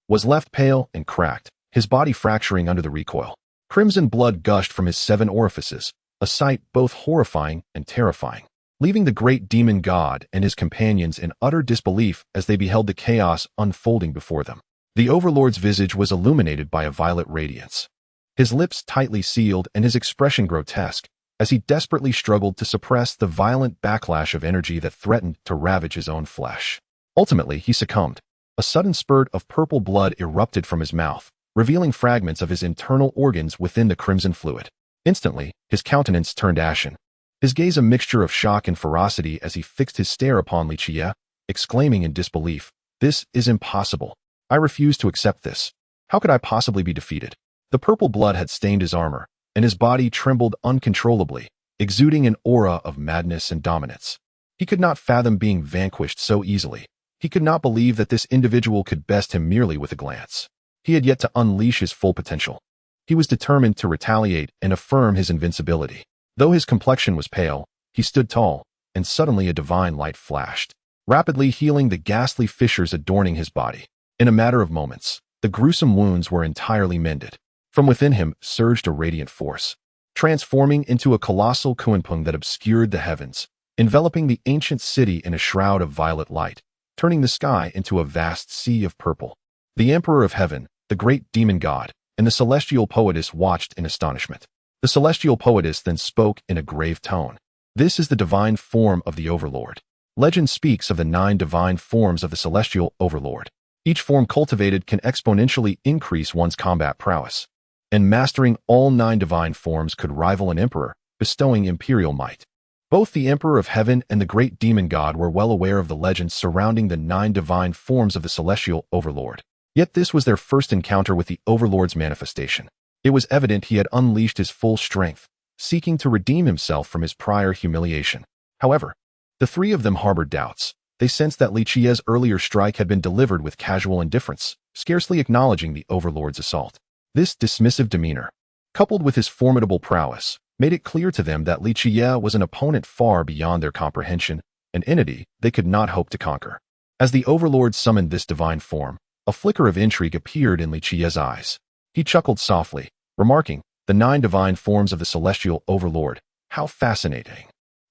was left pale and cracked, his body fracturing under the recoil. Crimson blood gushed from his 7 orifices, a sight both horrifying and terrifying, leaving the great demon god and his companions in utter disbelief as they beheld the chaos unfolding before them. The overlord's visage was illuminated by a violet radiance, his lips tightly sealed and his expression grotesque, as he desperately struggled to suppress the violent backlash of energy that threatened to ravage his own flesh. Ultimately, he succumbed. A sudden spurt of purple blood erupted from his mouth, revealing fragments of his internal organs within the crimson fluid. Instantly, his countenance turned ashen, his gaze a mixture of shock and ferocity as he fixed his stare upon Li Qiyeh, exclaiming in disbelief, "This is impossible. I refuse to accept this. How could I possibly be defeated?" The purple blood had stained his armor, and his body trembled uncontrollably, exuding an aura of madness and dominance. He could not fathom being vanquished so easily. He could not believe that this individual could best him merely with a glance. He had yet to unleash his full potential. He was determined to retaliate and affirm his invincibility. Though his complexion was pale, he stood tall, and suddenly a divine light flashed, rapidly healing the ghastly fissures adorning his body. In a matter of moments, the gruesome wounds were entirely mended. From within him surged a radiant force, transforming into a colossal kunpeng that obscured the heavens, enveloping the ancient city in a shroud of violet light, turning the sky into a vast sea of purple. The Emperor of Heaven, the great demon god, and the celestial poetess watched in astonishment. The celestial poetess then spoke in a grave tone. This is the divine form of the Overlord. Legend speaks of the 9 divine forms of the celestial Overlord. Each form cultivated can exponentially increase one's combat prowess, and mastering all 9 divine forms could rival an emperor, bestowing imperial might. Both the Emperor of Heaven and the great demon god were well aware of the legends surrounding the 9 divine forms of the celestial Overlord. Yet this was their first encounter with the Overlord's manifestation. It was evident he had unleashed his full strength, seeking to redeem himself from his prior humiliation. However, the 3 of them harbored doubts. They sensed that Li Qiyeh's earlier strike had been delivered with casual indifference, scarcely acknowledging the Overlord's assault. This dismissive demeanor, coupled with his formidable prowess, made it clear to them that Li Qiyeh was an opponent far beyond their comprehension, an entity they could not hope to conquer. As the Overlord summoned this divine form, a flicker of intrigue appeared in Li Qiyeh's eyes. He chuckled softly, remarking, "The 9 divine forms of the celestial Overlord, how fascinating.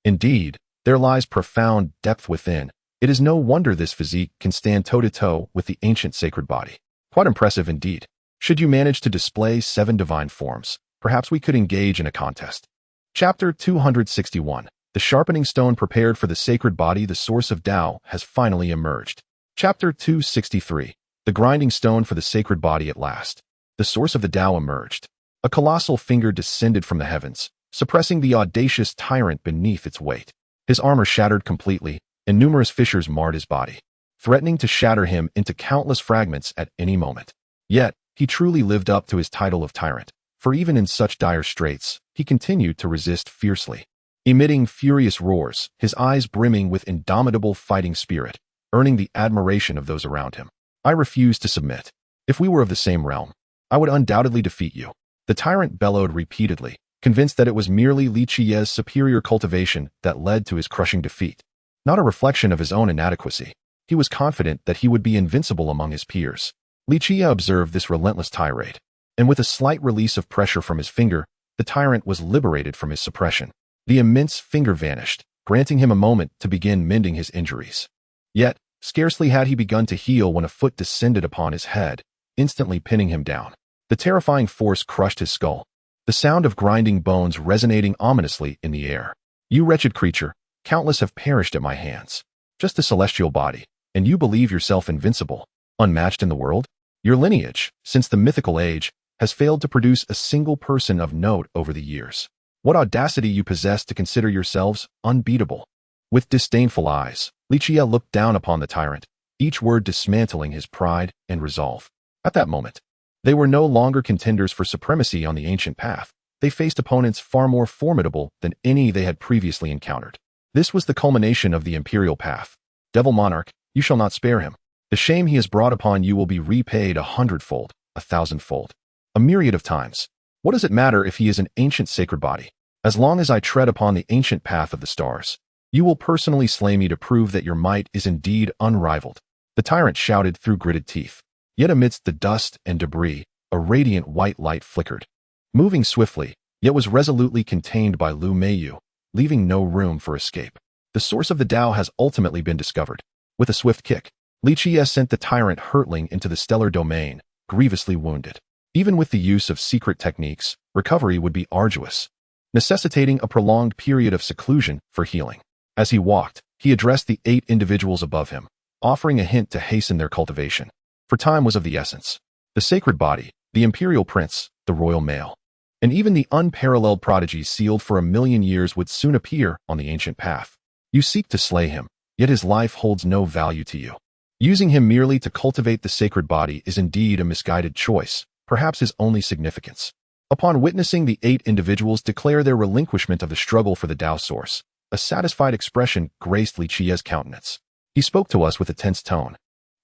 Indeed, there lies profound depth within. It is no wonder this physique can stand toe-to-toe with the ancient sacred body. Quite impressive indeed. Should you manage to display 7 divine forms, perhaps we could engage in a contest." Chapter 261. The sharpening stone prepared for the sacred body. The source of Tao has finally emerged. Chapter 263. The grinding stone for the sacred body at last. The source of the Tao emerged. A colossal finger descended from the heavens, suppressing the audacious tyrant beneath its weight. His armor shattered completely, and numerous fissures marred his body, threatening to shatter him into countless fragments at any moment. Yet, he truly lived up to his title of tyrant, for even in such dire straits, he continued to resist fiercely. Emitting furious roars, his eyes brimming with indomitable fighting spirit, earning the admiration of those around him. "I refuse to submit. If we were of the same realm, I would undoubtedly defeat you," the tyrant bellowed repeatedly, convinced that it was merely Li Qiyeh's superior cultivation that led to his crushing defeat, not a reflection of his own inadequacy. He was confident that he would be invincible among his peers. Li Qiyeh observed this relentless tirade, and with a slight release of pressure from his finger, the tyrant was liberated from his suppression. The immense finger vanished, granting him a moment to begin mending his injuries. Yet, scarcely had he begun to heal when a foot descended upon his head, instantly pinning him down. The terrifying force crushed his skull, the sound of grinding bones resonating ominously in the air. "You wretched creature, countless have perished at my hands. Just a celestial body, and you believe yourself invincible, unmatched in the world? Your lineage, since the mythical age, has failed to produce a single person of note over the years. What audacity you possess to consider yourselves unbeatable." With disdainful eyes, Li Qiyeh looked down upon the tyrant, each word dismantling his pride and resolve. At that moment, they were no longer contenders for supremacy on the ancient path. They faced opponents far more formidable than any they had previously encountered. This was the culmination of the imperial path. "Devil monarch, you shall not spare him. The shame he has brought upon you will be repaid 100-fold, 1,000-fold, a myriad of times. What does it matter if he is an ancient sacred body? As long as I tread upon the ancient path of the stars, you will personally slay me to prove that your might is indeed unrivaled," the tyrant shouted through gritted teeth. Yet amidst the dust and debris, a radiant white light flickered, moving swiftly, yet was resolutely contained by Lu Meiyu, leaving no room for escape. The source of the Tao has ultimately been discovered. With a swift kick, Li Qiyeh sent the tyrant hurtling into the stellar domain, grievously wounded. Even with the use of secret techniques, recovery would be arduous, necessitating a prolonged period of seclusion for healing. As he walked, he addressed the 8 individuals above him, offering a hint to hasten their cultivation. For time was of the essence. The sacred body, the imperial prince, the royal male, and even the unparalleled prodigy sealed for 1,000,000 years would soon appear on the ancient path. You seek to slay him, yet his life holds no value to you. Using him merely to cultivate the sacred body is indeed a misguided choice, perhaps his only significance. Upon witnessing the 8 individuals declare their relinquishment of the struggle for the Tao source, a satisfied expression graced Li Qiyeh's countenance. He spoke to us with a tense tone,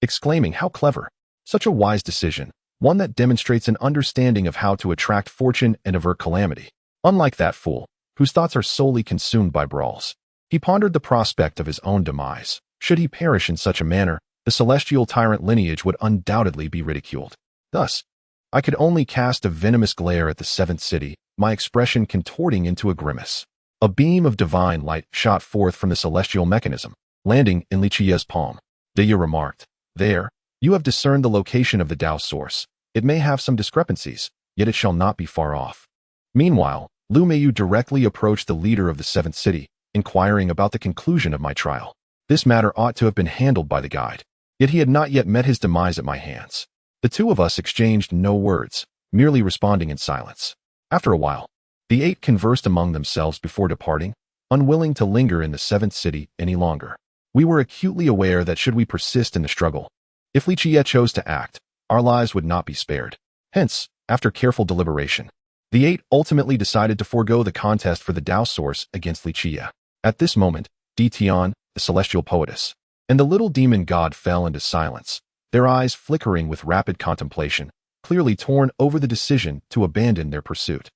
exclaiming, "How clever! Such a wise decision, one that demonstrates an understanding of how to attract fortune and avert calamity. Unlike that fool, whose thoughts are solely consumed by brawls." He pondered the prospect of his own demise. Should he perish in such a manner, the celestial tyrant lineage would undoubtedly be ridiculed. Thus, I could only cast a venomous glare at the 7th city, my expression contorting into a grimace. A beam of divine light shot forth from the celestial mechanism, landing in Li Qiyeh's palm. Qiyeh remarked, "There, you have discerned the location of the Tao source. It may have some discrepancies, yet it shall not be far off." Meanwhile, Lu Meiyu directly approached the leader of the 7th city, inquiring about the conclusion of my trial. This matter ought to have been handled by the guide. Yet he had not yet met his demise at my hands. The two of us exchanged no words, merely responding in silence. After a while, the 8 conversed among themselves before departing, unwilling to linger in the 7th city any longer. We were acutely aware that should we persist in the struggle, if Li Qiyeh chose to act, our lives would not be spared. Hence, after careful deliberation, the 8 ultimately decided to forego the contest for the Tao source against Li Qiyeh. At this moment, Di Tian, the celestial poetess, and the little demon god fell into silence, their eyes flickering with rapid contemplation, clearly torn over the decision to abandon their pursuit.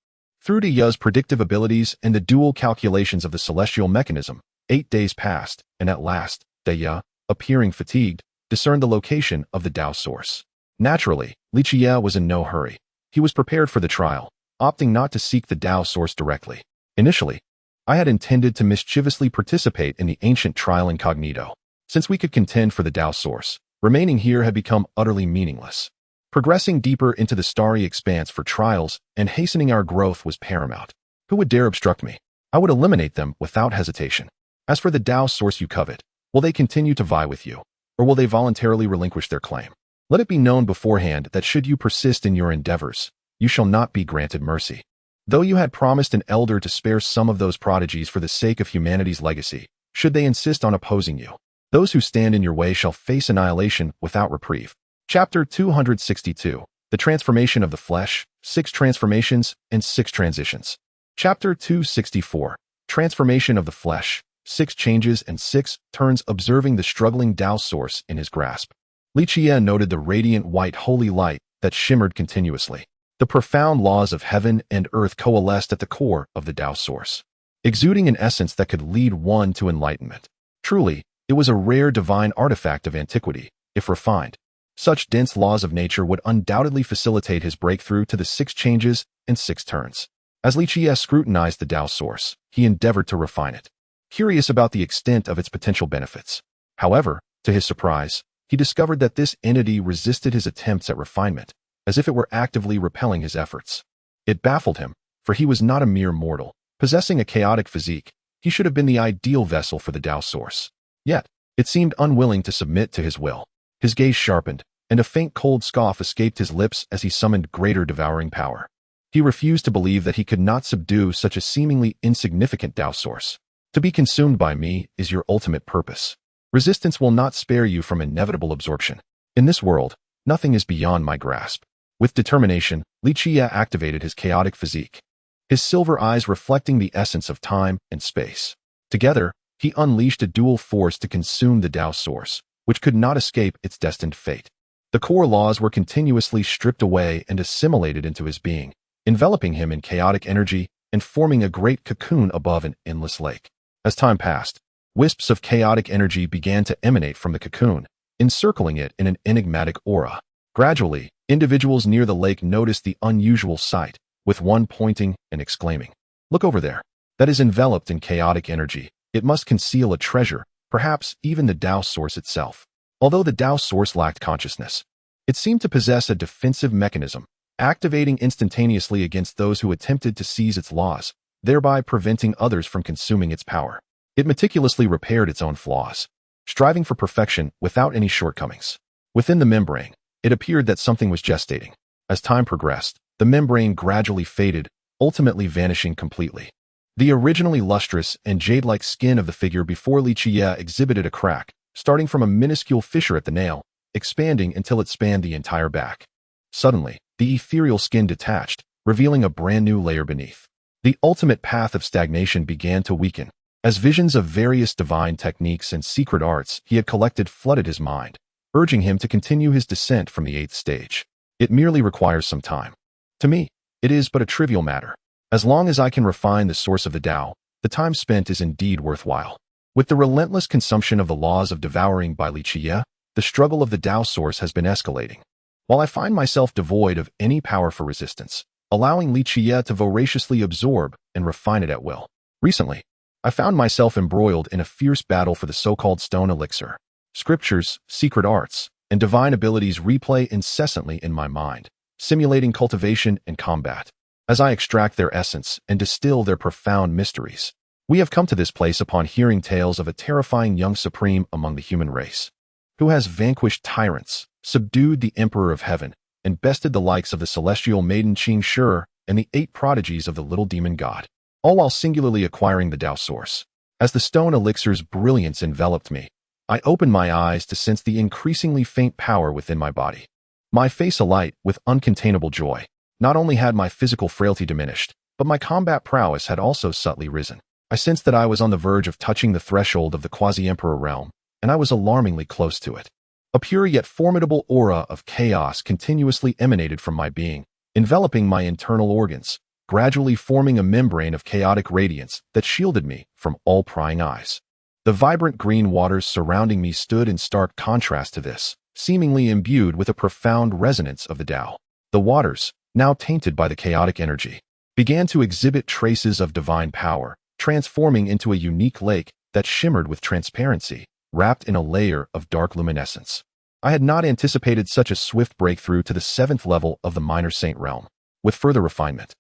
Through Di Ye's predictive abilities and the dual calculations of the celestial mechanism, 8 days passed, and at last, Di Ye, appearing fatigued, discerned the location of the Tao source. Naturally, Li Qiyeh was in no hurry. He was prepared for the trial, opting not to seek the Tao source directly. Initially, I had intended to mischievously participate in the ancient trial incognito. Since we could contend for the Tao source, remaining here had become utterly meaningless. Progressing deeper into the starry expanse for trials and hastening our growth was paramount. Who would dare obstruct me? I would eliminate them without hesitation. As for the Tao source you covet, will they continue to vie with you, or will they voluntarily relinquish their claim? Let it be known beforehand that should you persist in your endeavors, you shall not be granted mercy. Though you had promised an elder to spare some of those prodigies for the sake of humanity's legacy, should they insist on opposing you, those who stand in your way shall face annihilation without reprieve. Chapter 262, The Transformation of the Flesh, 6 Transformations and 6 Transitions. Chapter 264, Transformation of the Flesh, 6 Changes and 6 Turns, observing the struggling Tao source in his grasp. Li Qiyeh noted the radiant white holy light that shimmered continuously. The profound laws of heaven and earth coalesced at the core of the Tao source, exuding an essence that could lead one to enlightenment. Truly, it was a rare divine artifact of antiquity, if refined. Such dense laws of nature would undoubtedly facilitate his breakthrough to the 6 changes and 6 turns. As Li Qiyeh scrutinized the Tao source, he endeavored to refine it, curious about the extent of its potential benefits. However, to his surprise, he discovered that this entity resisted his attempts at refinement, as if it were actively repelling his efforts. It baffled him, for he was not a mere mortal. Possessing a chaotic physique, he should have been the ideal vessel for the Tao source. Yet, it seemed unwilling to submit to his will. His gaze sharpened, and a faint cold scoff escaped his lips as he summoned greater devouring power. He refused to believe that he could not subdue such a seemingly insignificant Tao source. To be consumed by me is your ultimate purpose. Resistance will not spare you from inevitable absorption. In this world, nothing is beyond my grasp. With determination, Li Qiyeh activated his chaotic physique, his silver eyes reflecting the essence of time and space. Together, he unleashed a dual force to consume the Tao source, which could not escape its destined fate. The core laws were continuously stripped away and assimilated into his being, enveloping him in chaotic energy and forming a great cocoon above an endless lake. As time passed, wisps of chaotic energy began to emanate from the cocoon, encircling it in an enigmatic aura. Gradually, individuals near the lake noticed the unusual sight, with one pointing and exclaiming, "Look over there. That is enveloped in chaotic energy. It must conceal a treasure, perhaps even the Tao source itself." Although the Tao source lacked consciousness, it seemed to possess a defensive mechanism, activating instantaneously against those who attempted to seize its laws, thereby preventing others from consuming its power. It meticulously repaired its own flaws, striving for perfection without any shortcomings. Within the membrane, it appeared that something was gestating. As time progressed, the membrane gradually faded, ultimately vanishing completely. The originally lustrous and jade-like skin of the figure before Li Qiyeh exhibited a crack, starting from a minuscule fissure at the nail, expanding until it spanned the entire back. Suddenly, the ethereal skin detached, revealing a brand new layer beneath. The ultimate path of stagnation began to weaken, as visions of various divine techniques and secret arts he had collected flooded his mind, urging him to continue his descent from the 8th stage. It merely requires some time. To me, it is but a trivial matter. As long as I can refine the source of the Tao, the time spent is indeed worthwhile. With the relentless consumption of the laws of devouring by Li Qiyeh, the struggle of the Tao source has been escalating. While I find myself devoid of any power for resistance, allowing Li Qiyeh to voraciously absorb and refine it at will. Recently, I found myself embroiled in a fierce battle for the so-called stone elixir. Scriptures, secret arts, and divine abilities replay incessantly in my mind, simulating cultivation and combat. As I extract their essence and distill their profound mysteries, We have come to this place upon hearing tales of a terrifying young supreme among the human race, who has vanquished tyrants, subdued the Emperor of Heaven, and bested the likes of the celestial maiden Qing Shi and the 8 prodigies of the little demon god, all while singularly acquiring the Tao source. As the stone elixir's brilliance enveloped me, I opened my eyes to sense the increasingly faint power within my body. My face alight with uncontainable joy. Not only had my physical frailty diminished, but my combat prowess had also subtly risen. I sensed that I was on the verge of touching the threshold of the quasi-emperor realm, and I was alarmingly close to it. A pure yet formidable aura of chaos continuously emanated from my being, enveloping my internal organs, gradually forming a membrane of chaotic radiance that shielded me from all prying eyes. The vibrant green waters surrounding me stood in stark contrast to this, seemingly imbued with a profound resonance of the Tao. The waters, now tainted by the chaotic energy, began to exhibit traces of divine power, transforming into a unique lake that shimmered with transparency, wrapped in a layer of dark luminescence. I had not anticipated such a swift breakthrough to the 7th level of the Minor Saint realm. With further refinement,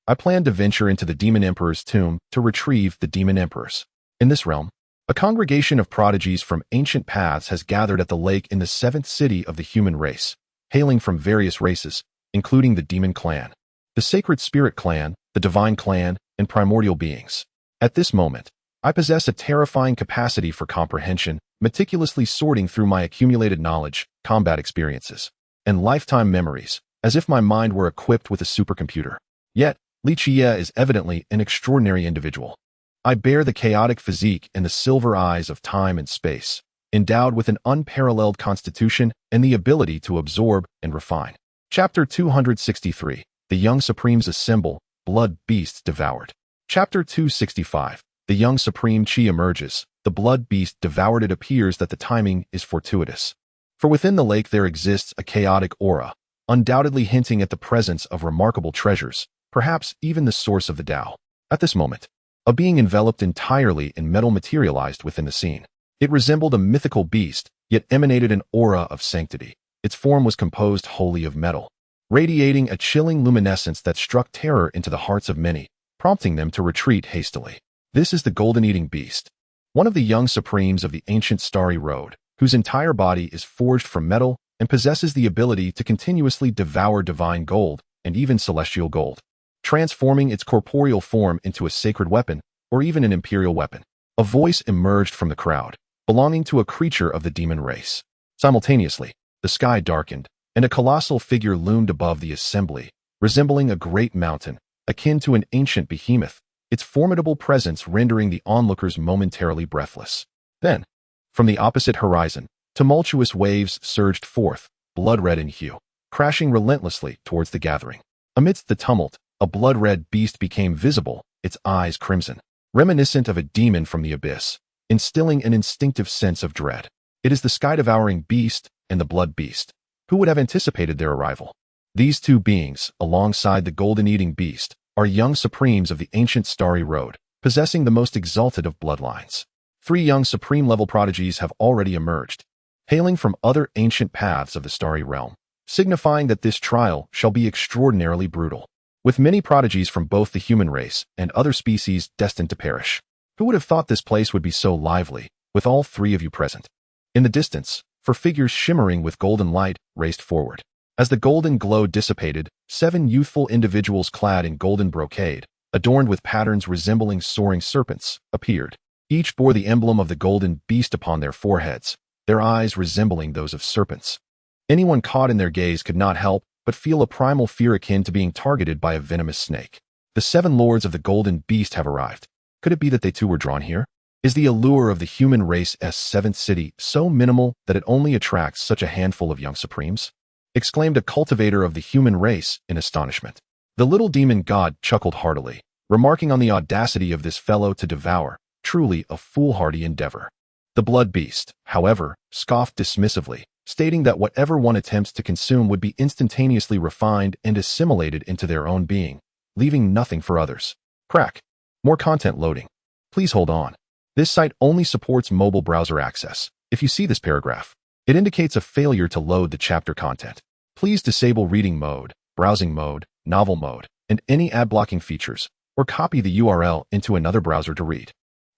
I planned to venture into the Demon Emperor's tomb to retrieve the Demon Emperors. In this realm, a congregation of prodigies from ancient paths has gathered at the lake in the 7th city of the human race, hailing from various races, including the Demon Clan, the Sacred Spirit Clan, the Divine Clan, and Primordial Beings. At this moment, I possess a terrifying capacity for comprehension, meticulously sorting through my accumulated knowledge, combat experiences, and lifetime memories, as if my mind were equipped with a supercomputer. Yet, Li Qiyeh is evidently an extraordinary individual. I bear the chaotic physique and the silver eyes of time and space, endowed with an unparalleled constitution and the ability to absorb and refine. Chapter 263. The Young Supremes Assemble, Blood Beasts Devoured. Chapter 265. The young Supreme Qi emerges, the blood beast devoured. It appears that the timing is fortuitous. For within the lake there exists a chaotic aura, undoubtedly hinting at the presence of remarkable treasures, perhaps even the source of the Tao. At this moment, a being enveloped entirely in metal materialized within the scene. It resembled a mythical beast, yet emanated an aura of sanctity. Its form was composed wholly of metal, radiating a chilling luminescence that struck terror into the hearts of many, prompting them to retreat hastily. This is the golden-eating beast, one of the young supremes of the ancient Starry Road, whose entire body is forged from metal and possesses the ability to continuously devour divine gold and even celestial gold, transforming its corporeal form into a sacred weapon or even an imperial weapon. A voice emerged from the crowd, belonging to a creature of the demon race. Simultaneously, the sky darkened, and a colossal figure loomed above the assembly, resembling a great mountain, akin to an ancient behemoth, its formidable presence rendering the onlookers momentarily breathless. Then, from the opposite horizon, tumultuous waves surged forth, blood-red in hue, crashing relentlessly towards the gathering. Amidst the tumult, a blood-red beast became visible, its eyes crimson, reminiscent of a demon from the abyss, instilling an instinctive sense of dread. It is the sky-devouring beast and the blood beast. Who would have anticipated their arrival? These two beings, alongside the golden-eating beast, are young supremes of the ancient Starry Road, possessing the most exalted of bloodlines. 3 young supreme-level prodigies have already emerged, hailing from other ancient paths of the Starry Realm, signifying that this trial shall be extraordinarily brutal, with many prodigies from both the human race and other species destined to perish. Who would have thought this place would be so lively, with all 3 of you present? In the distance, 4 figures shimmering with golden light raced forward. As the golden glow dissipated, 7 youthful individuals clad in golden brocade, adorned with patterns resembling soaring serpents, appeared. Each bore the emblem of the golden beast upon their foreheads, their eyes resembling those of serpents. Anyone caught in their gaze could not help but feel a primal fear akin to being targeted by a venomous snake. The 7 lords of the golden beast have arrived. Could it be that they too were drawn here? Is the allure of the human race's 7th city so minimal that it only attracts such a handful of young supremes? Exclaimed a cultivator of the human race in astonishment. The little demon god chuckled heartily, remarking on the audacity of this fellow to devour, truly a foolhardy endeavor. The blood beast, however, scoffed dismissively, stating that whatever one attempts to consume would be instantaneously refined and assimilated into their own being, leaving nothing for others. Crack. More content loading. Please hold on. This site only supports mobile browser access. If you see this paragraph, it indicates a failure to load the chapter content. Please disable reading mode, browsing mode, novel mode, and any ad blocking features, or copy the URL into another browser to read.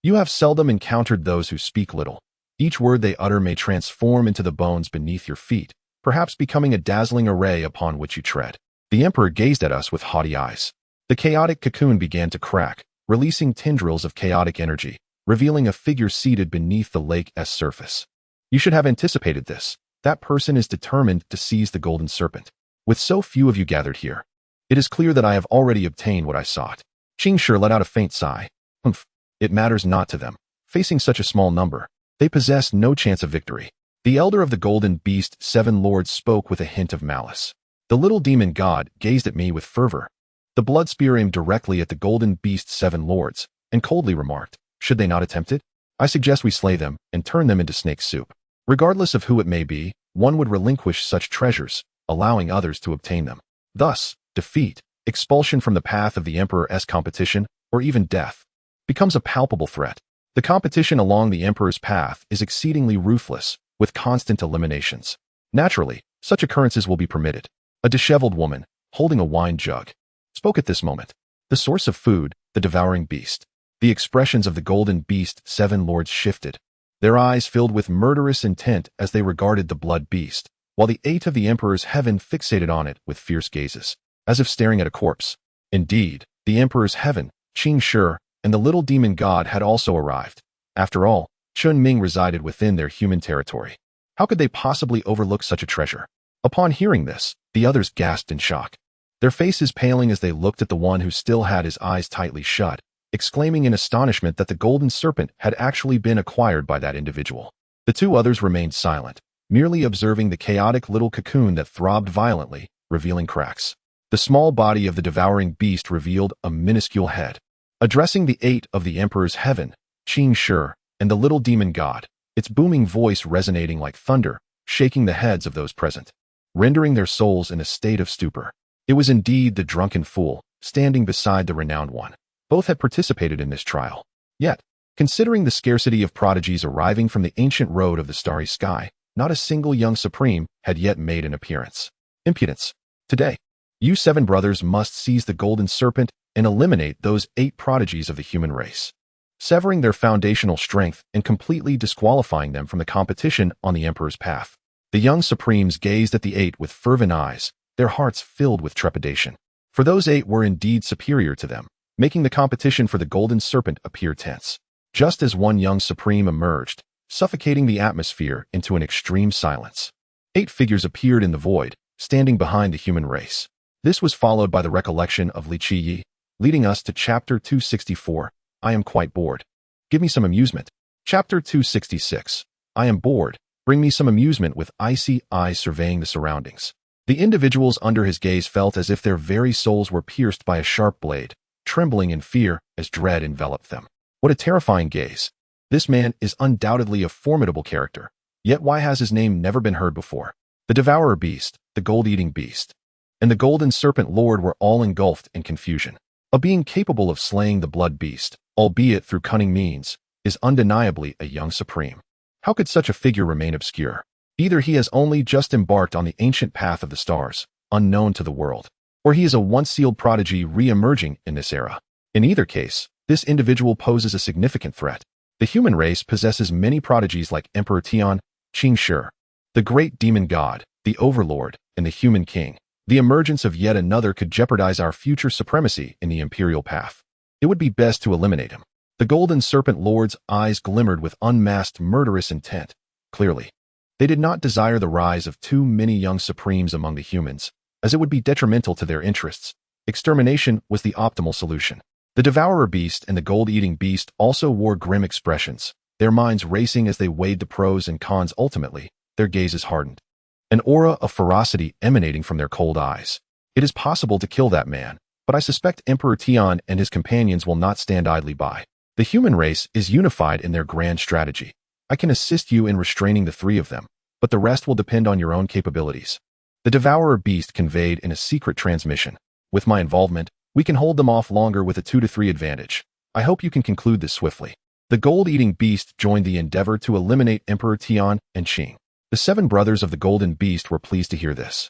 You have seldom encountered those who speak little. Each word they utter may transform into the bones beneath your feet, perhaps becoming a dazzling array upon which you tread. The Emperor gazed at us with haughty eyes. The chaotic cocoon began to crack, releasing tendrils of chaotic energy, revealing a figure seated beneath the lake's surface. You should have anticipated this. That person is determined to seize the golden serpent. With so few of you gathered here, it is clear that I have already obtained what I sought. Qing Shi let out a faint sigh. Humph. It matters not to them. Facing such a small number, they possess no chance of victory. The elder of the golden beast 7 lords spoke with a hint of malice. The little demon god gazed at me with fervor. The blood spear aimed directly at the golden beast 7 lords, and coldly remarked, should they not attempt it? I suggest we slay them and turn them into snake soup. Regardless of who it may be, one would relinquish such treasures, allowing others to obtain them. Thus, defeat, expulsion from the path of the Emperor's competition, or even death, becomes a palpable threat. The competition along the Emperor's path is exceedingly ruthless, with constant eliminations. Naturally, such occurrences will be permitted. A disheveled woman, holding a wine jug, spoke at this moment. The source of food, the devouring beast. The expressions of the golden beast 7 lords shifted. Their eyes filled with murderous intent as they regarded the blood beast, while the 8 of the Emperor's heaven fixated on it with fierce gazes, as if staring at a corpse. Indeed, the Emperor's heaven, Qing Shi, and the little demon god had also arrived. After all, Chun Ming resided within their human territory. How could they possibly overlook such a treasure? Upon hearing this, the others gasped in shock, their faces paling as they looked at the one who still had his eyes tightly shut, exclaiming in astonishment that the golden serpent had actually been acquired by that individual. The 2 others remained silent, merely observing the chaotic little cocoon that throbbed violently, revealing cracks. The small body of the devouring beast revealed a minuscule head. Addressing the 8 of the Emperor's heaven, Qing Shi, and the little demon god, its booming voice resonating like thunder, shaking the heads of those present, rendering their souls in a state of stupor. It was indeed the drunken fool, standing beside the renowned one. Both had participated in this trial. Yet, considering the scarcity of prodigies arriving from the ancient road of the starry sky, not a single young supreme had yet made an appearance. Impudence. Today, you 7 brothers must seize the golden serpent and eliminate those 8 prodigies of the human race, severing their foundational strength and completely disqualifying them from the competition on the Emperor's path. The young supremes gazed at the 8 with fervent eyes, their hearts filled with trepidation. For those 8 were indeed superior to them, making the competition for the golden serpent appear tense. Just as one young supreme emerged, suffocating the atmosphere into an extreme silence, 8 figures appeared in the void, standing behind the human race. This was followed by the recollection of Li Qiyeh, leading us to Chapter 264, I am quite bored. Give me some amusement. Chapter 266, I am bored. Bring me some amusement with icy eyes surveying the surroundings. The individuals under his gaze felt as if their very souls were pierced by a sharp blade, trembling in fear as dread enveloped them. What a terrifying gaze. This man is undoubtedly a formidable character. Yet why has his name never been heard before? The devourer beast, the gold-eating beast, and the golden serpent lord were all engulfed in confusion. A being capable of slaying the blood beast, albeit through cunning means, is undeniably a young supreme. How could such a figure remain obscure? Either he has only just embarked on the ancient path of the stars, unknown to the world, or he is a once-sealed prodigy re-emerging in this era. In either case, this individual poses a significant threat. The human race possesses many prodigies like Emperor Tian, Qing Shi, the great demon god, the overlord, and the human king. The emergence of yet another could jeopardize our future supremacy in the imperial path. It would be best to eliminate him. The golden serpent lord's eyes glimmered with unmasked murderous intent. Clearly, they did not desire the rise of too many young supremes among the humans, as it would be detrimental to their interests. Extermination was the optimal solution. The devourer beast and the gold-eating beast also wore grim expressions, their minds racing as they weighed the pros and cons. Ultimately, their gazes hardened, an aura of ferocity emanating from their cold eyes. It is possible to kill that man, but I suspect Emperor Tian and his companions will not stand idly by. The human race is unified in their grand strategy. I can assist you in restraining the 3 of them, but the rest will depend on your own capabilities. The devourer beast conveyed in a secret transmission. With my involvement, we can hold them off longer with a 2 to 3 advantage. I hope you can conclude this swiftly. The gold-eating beast joined the endeavor to eliminate Emperor Tian and Qing. The 7 brothers of the golden beast were pleased to hear this.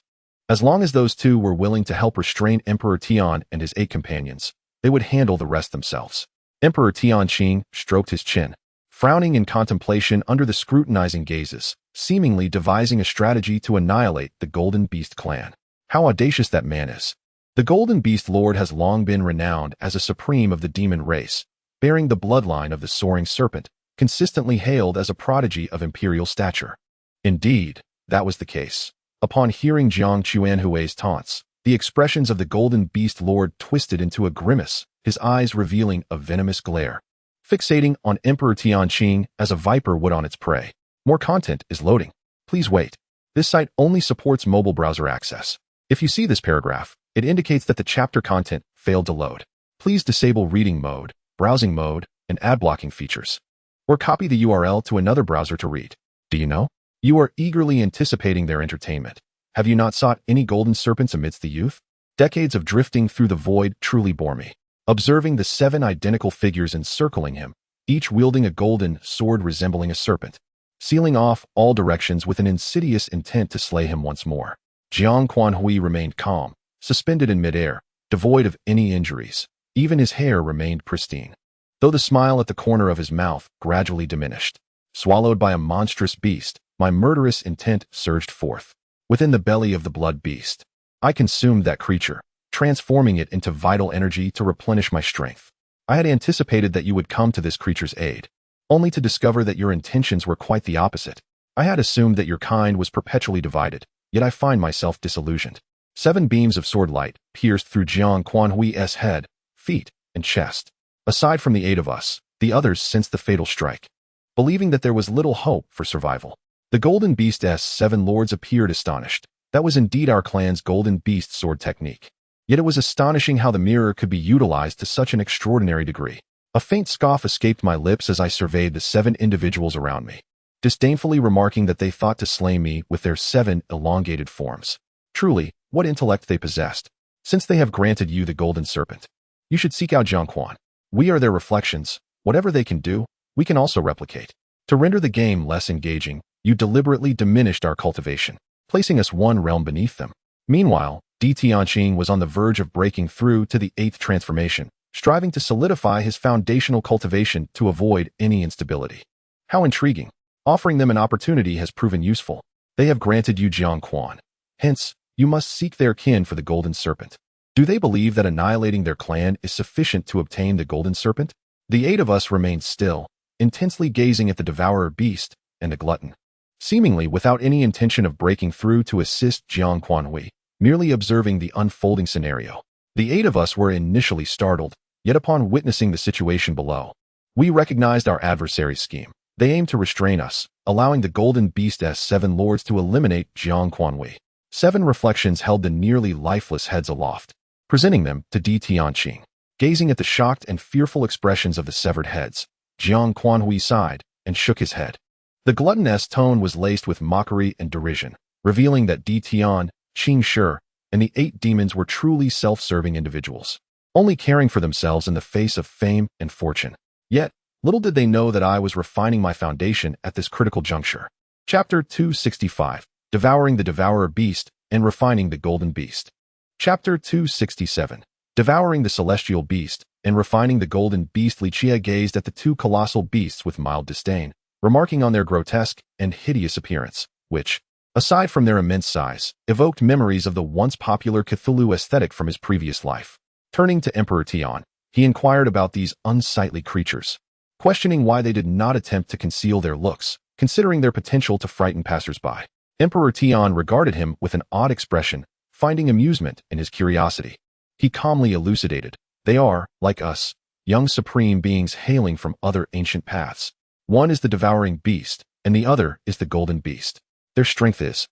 As long as those 2 were willing to help restrain Emperor Tian and his 8 companions, they would handle the rest themselves. Emperor Tianqing stroked his chin, frowning in contemplation under the scrutinizing gazes, seemingly devising a strategy to annihilate the Golden Beast clan. How audacious that man is. The Golden Beast Lord has long been renowned as a supreme of the demon race, bearing the bloodline of the soaring serpent, consistently hailed as a prodigy of imperial stature. Indeed, that was the case. Upon hearing Jiang Chuanhui's taunts, the expressions of the Golden Beast Lord twisted into a grimace, his eyes revealing a venomous glare, fixating on Emperor Tianqing as a viper would on its prey. More content is loading. Please wait. This site only supports mobile browser access. If you see this paragraph, it indicates that the chapter content failed to load. Please disable reading mode, browsing mode, and ad blocking features. Or copy the URL to another browser to read. Do you know? You are eagerly anticipating their entertainment. Have you not sought any golden serpents amidst the youth? Decades of drifting through the void truly bore me. Observing the 7 identical figures encircling him, each wielding a golden sword resembling a serpent, sealing off all directions with an insidious intent to slay him once more. Jiang Quanhui remained calm, suspended in midair, devoid of any injuries. Even his hair remained pristine, though the smile at the corner of his mouth gradually diminished. Swallowed by a monstrous beast, my murderous intent surged forth. Within the belly of the blood beast, I consumed that creature, transforming it into vital energy to replenish my strength. I had anticipated that you would come to this creature's aid, only to discover that your intentions were quite the opposite. I had assumed that your kind was perpetually divided, yet I find myself disillusioned. 7 beams of sword light pierced through Jiang Quanhui's head, feet, and chest. Aside from the 8 of us, the others sensed the fatal strike, believing that there was little hope for survival. The Golden Beast's 7 lords appeared astonished. That was indeed our clan's Golden Beast sword technique. Yet it was astonishing how the mirror could be utilized to such an extraordinary degree. A faint scoff escaped my lips as I surveyed the 7 individuals around me, disdainfully remarking that they thought to slay me with their 7 elongated forms. Truly, what intellect they possessed. Since they have granted you the Golden Serpent, you should seek out Jiangquan. We are their reflections. Whatever they can do, we can also replicate. To render the game less engaging, you deliberately diminished our cultivation, placing us 1 realm beneath them. Meanwhile, Di Tianqing was on the verge of breaking through to the 8th transformation, striving to solidify his foundational cultivation to avoid any instability. How intriguing. Offering them an opportunity has proven useful. They have granted you Jiangquan. Hence, you must seek their kin for the Golden Serpent. Do they believe that annihilating their clan is sufficient to obtain the Golden Serpent? The 8 of us remained still, intensely gazing at the devourer beast and the glutton, seemingly without any intention of breaking through to assist Jiang Quanhui, merely observing the unfolding scenario. The 8 of us were initially startled, yet upon witnessing the situation below, we recognized our adversary's scheme. They aimed to restrain us, allowing the Golden Beast's 7 lords to eliminate Jiang Quanhui. 7 reflections held the nearly lifeless heads aloft, presenting them to Di Tianqing. Gazing at the shocked and fearful expressions of the severed heads, Jiang Quanhui sighed and shook his head. The gluttonous tone was laced with mockery and derision, revealing that Di Tianqing Shi and the 8 demons were truly self-serving individuals, only caring for themselves in the face of fame and fortune. Yet, little did they know that I was refining my foundation at this critical juncture. Chapter 265, Devouring the Devourer Beast and Refining the Golden Beast. Chapter 267, Devouring the Celestial Beast and Refining the Golden Beast. Li Qiyeh gazed at the 2 colossal beasts with mild disdain, remarking on their grotesque and hideous appearance, which, aside from their immense size, evoked memories of the once popular Cthulhu aesthetic from his previous life. Turning to Emperor Tian, he inquired about these unsightly creatures, questioning why they did not attempt to conceal their looks, considering their potential to frighten passersby. Emperor Tian regarded him with an odd expression, finding amusement in his curiosity. He calmly elucidated, they are, like us, young supreme beings hailing from other ancient paths. One is the devouring beast, and the other is the golden beast. Their strength is,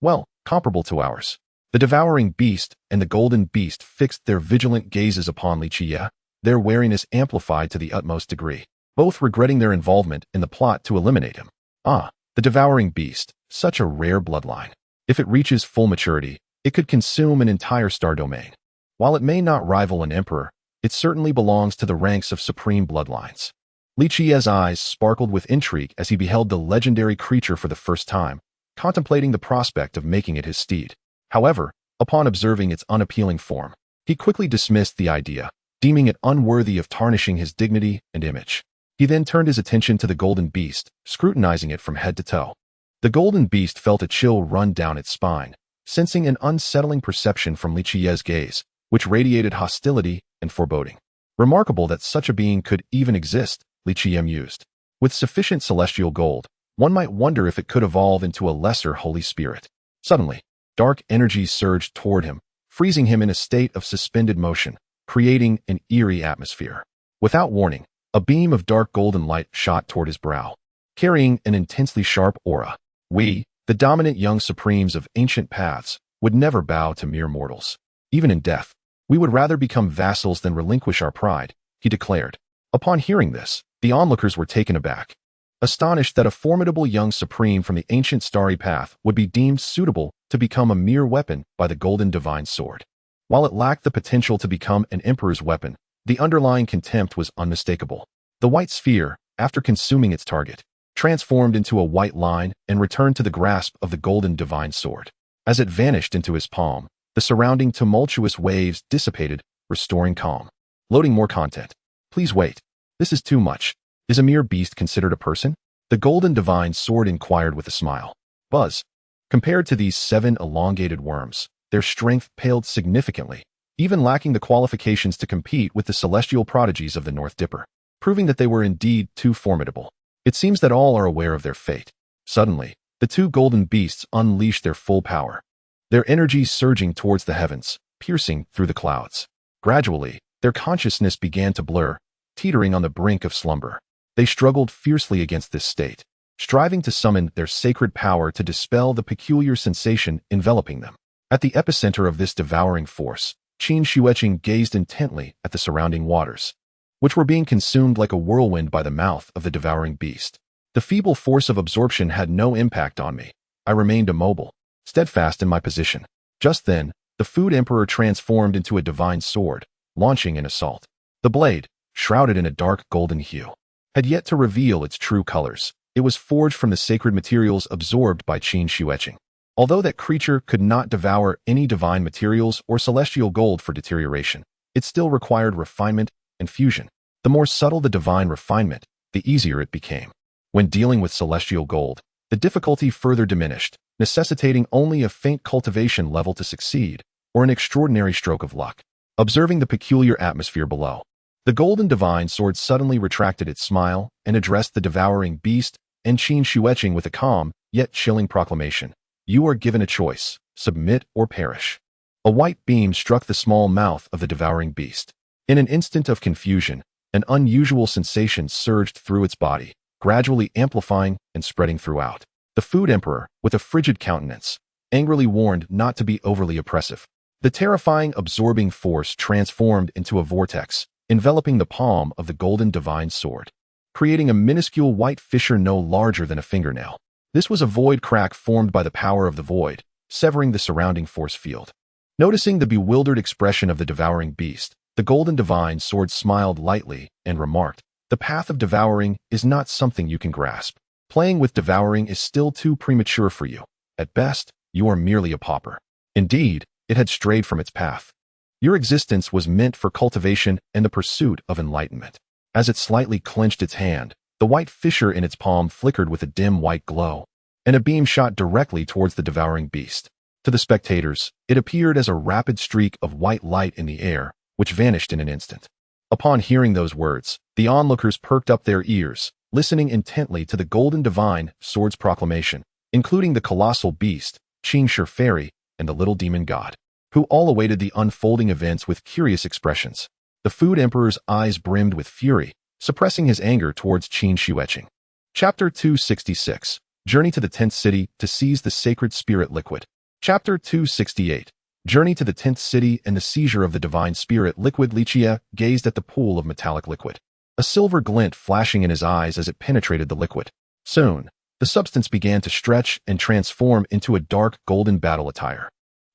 well, comparable to ours. The devouring beast and the golden beast fixed their vigilant gazes upon Li Qiyeh, their wariness amplified to the utmost degree, both regretting their involvement in the plot to eliminate him. Ah, the devouring beast, such a rare bloodline. If it reaches full maturity, it could consume an entire star domain. While it may not rival an emperor, it certainly belongs to the ranks of supreme bloodlines. Li Qiyeh's eyes sparkled with intrigue as he beheld the legendary creature for the first time, contemplating the prospect of making it his steed. However, upon observing its unappealing form, he quickly dismissed the idea, deeming it unworthy of tarnishing his dignity and image. He then turned his attention to the golden beast, scrutinizing it from head to toe. The golden beast felt a chill run down its spine, sensing an unsettling perception from Li Qiyeh's gaze, which radiated hostility and foreboding. Remarkable that such a being could even exist, Li Qiyeh mused. With sufficient celestial gold, one might wonder if it could evolve into a lesser holy spirit. Suddenly, dark energies surged toward him, freezing him in a state of suspended motion, creating an eerie atmosphere. Without warning, a beam of dark golden light shot toward his brow, carrying an intensely sharp aura. We, the dominant young supremes of ancient paths, would never bow to mere mortals. Even in death, we would rather become vassals than relinquish our pride, he declared. Upon hearing this, the onlookers were taken aback, astonished that a formidable young supreme from the ancient starry path would be deemed suitable to become a mere weapon by the golden divine sword. While it lacked the potential to become an emperor's weapon, the underlying contempt was unmistakable. The white sphere, after consuming its target, transformed into a white line and returned to the grasp of the golden divine sword. As it vanished into his palm, the surrounding tumultuous waves dissipated, restoring calm. Loading more content. Please wait. This is too much. Is a mere beast considered a person? The golden divine sword inquired with a smile. Buzz. Compared to these 7 elongated worms, their strength paled significantly, even lacking the qualifications to compete with the celestial prodigies of the North Dipper, proving that they were indeed too formidable. It seems that all are aware of their fate. Suddenly, the 2 golden beasts unleashed their full power, their energies surging towards the heavens, piercing through the clouds. Gradually, their consciousness began to blur, teetering on the brink of slumber. They struggled fiercely against this state, striving to summon their sacred power to dispel the peculiar sensation enveloping them. At the epicenter of this devouring force, Qin Shueqing gazed intently at the surrounding waters, which were being consumed like a whirlwind by the mouth of the devouring beast. The feeble force of absorption had no impact on me. I remained immobile, steadfast in my position. Just then, the Food Emperor transformed into a divine sword, launching an assault. The blade, shrouded in a dark golden hue, had yet to reveal its true colors. It was forged from the sacred materials absorbed by Qin Shueqing. Although that creature could not devour any divine materials or celestial gold for deterioration, it still required refinement and fusion. The more subtle the divine refinement, the easier it became. When dealing with celestial gold, the difficulty further diminished, necessitating only a faint cultivation level to succeed, or an extraordinary stroke of luck. Observing the peculiar atmosphere below, the golden divine sword suddenly retracted its smile and addressed the devouring beast and Qin Shueqing with a calm, yet chilling proclamation. You are given a choice, submit or perish. A white beam struck the small mouth of the devouring beast. In an instant of confusion, an unusual sensation surged through its body, gradually amplifying and spreading throughout. The Food Emperor, with a frigid countenance, angrily warned not to be overly oppressive. The terrifying absorbing force transformed into a vortex, enveloping the palm of the golden divine sword, creating a minuscule white fissure no larger than a fingernail. This was a void crack formed by the power of the void, severing the surrounding force field. Noticing the bewildered expression of the devouring beast, the golden divine sword smiled lightly and remarked, "The path of devouring is not something you can grasp. Playing with devouring is still too premature for you. At best, you are merely a pauper." Indeed, it had strayed from its path. Your existence was meant for cultivation and the pursuit of enlightenment. As it slightly clenched its hand, the white fissure in its palm flickered with a dim white glow, and a beam shot directly towards the devouring beast. To the spectators, it appeared as a rapid streak of white light in the air, which vanished in an instant. Upon hearing those words, the onlookers perked up their ears, listening intently to the golden divine sword's proclamation, including the colossal beast, Qin Shi Fairy, and the little demon god, who all awaited the unfolding events with curious expressions. The Food Emperor's eyes brimmed with fury, suppressing his anger towards Qin Shueqing. Chapter 266. Journey to the 10th City to seize the sacred spirit liquid. Chapter 268. Journey to the 10th City and the seizure of the divine spirit liquid. Li Qiyeh gazed at the pool of metallic liquid, a silver glint flashing in his eyes as it penetrated the liquid. Soon, the substance began to stretch and transform into a dark golden battle attire,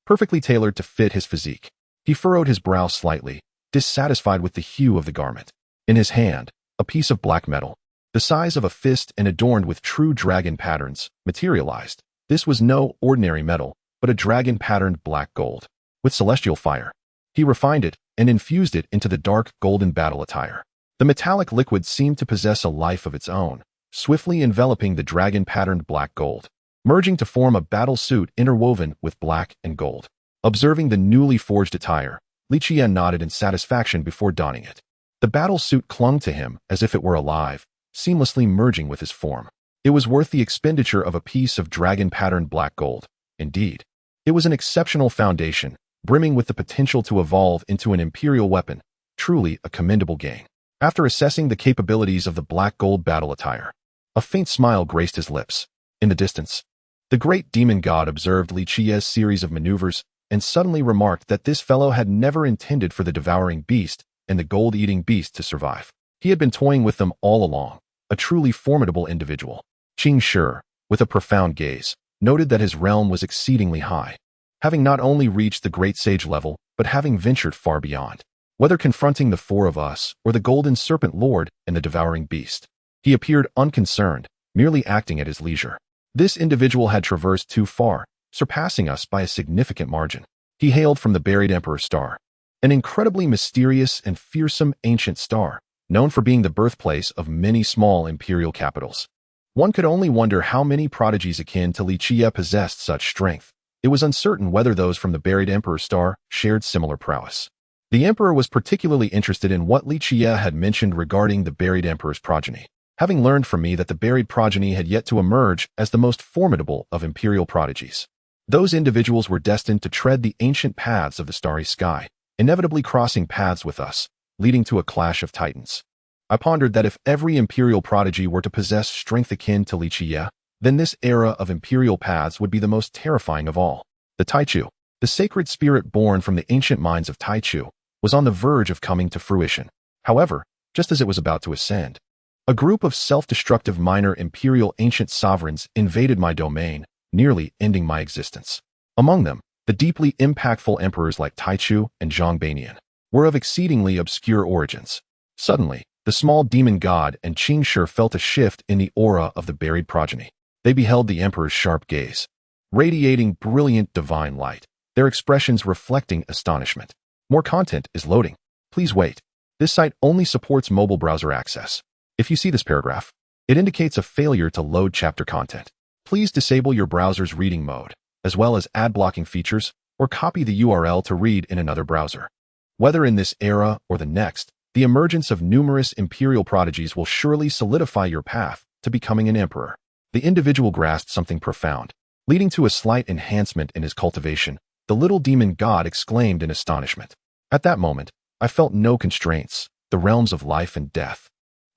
perfectly tailored to fit his physique. He furrowed his brow slightly, dissatisfied with the hue of the garment. In his hand, a piece of black metal, the size of a fist and adorned with true dragon patterns, materialized. This was no ordinary metal, but a dragon-patterned black gold, with celestial fire. He refined it and infused it into the dark golden battle attire. The metallic liquid seemed to possess a life of its own, swiftly enveloping the dragon-patterned black gold, merging to form a battle suit interwoven with black and gold. Observing the newly forged attire, Li Qiyeh nodded in satisfaction before donning it. The battle suit clung to him as if it were alive, seamlessly merging with his form. It was worth the expenditure of a piece of dragon-patterned black gold. Indeed, it was an exceptional foundation, brimming with the potential to evolve into an imperial weapon, truly a commendable gain. After assessing the capabilities of the black gold battle attire, a faint smile graced his lips. In the distance, the great demon god observed Li Qiyeh's series of maneuvers and suddenly remarked that this fellow had never intended for the devouring beast and the gold-eating beast to survive. He had been toying with them all along, a truly formidable individual. Qing Shi, with a profound gaze, noted that his realm was exceedingly high, having not only reached the great sage level, but having ventured far beyond. Whether confronting the four of us or the golden serpent lord and the devouring beast, he appeared unconcerned, merely acting at his leisure. This individual had traversed too far, surpassing us by a significant margin. He hailed from the buried Emperor Star, an incredibly mysterious and fearsome ancient star, known for being the birthplace of many small imperial capitals. One could only wonder how many prodigies akin to Li Qiyeh possessed such strength. It was uncertain whether those from the buried Emperor Star shared similar prowess. The Emperor was particularly interested in what Li Qiyeh had mentioned regarding the buried Emperor's progeny, having learned from me that the buried progeny had yet to emerge as the most formidable of imperial prodigies. Those individuals were destined to tread the ancient paths of the starry sky, inevitably crossing paths with us, leading to a clash of titans. I pondered that if every imperial prodigy were to possess strength akin to Li Qiyeh, then this era of imperial paths would be the most terrifying of all. The Taichu, the sacred spirit born from the ancient mines of Taichu, was on the verge of coming to fruition. However, just as it was about to ascend, a group of self-destructive minor imperial ancient sovereigns invaded my domain, nearly ending my existence. Among them, the deeply impactful emperors like Taichu and Zhongbanian were of exceedingly obscure origins. Suddenly, the small demon god and Qing Shi felt a shift in the aura of the buried progeny. They beheld the emperor's sharp gaze, radiating brilliant divine light, their expressions reflecting astonishment. More content is loading. Please wait. This site only supports mobile browser access. If you see this paragraph, it indicates a failure to load chapter content. Please disable your browser's reading mode, as well as ad blocking features, or copy the URL to read in another browser. Whether in this era or the next, the emergence of numerous imperial prodigies will surely solidify your path to becoming an emperor. The individual grasped something profound, leading to a slight enhancement in his cultivation. The little demon god exclaimed in astonishment. At that moment, I felt no constraints, the realms of life and death.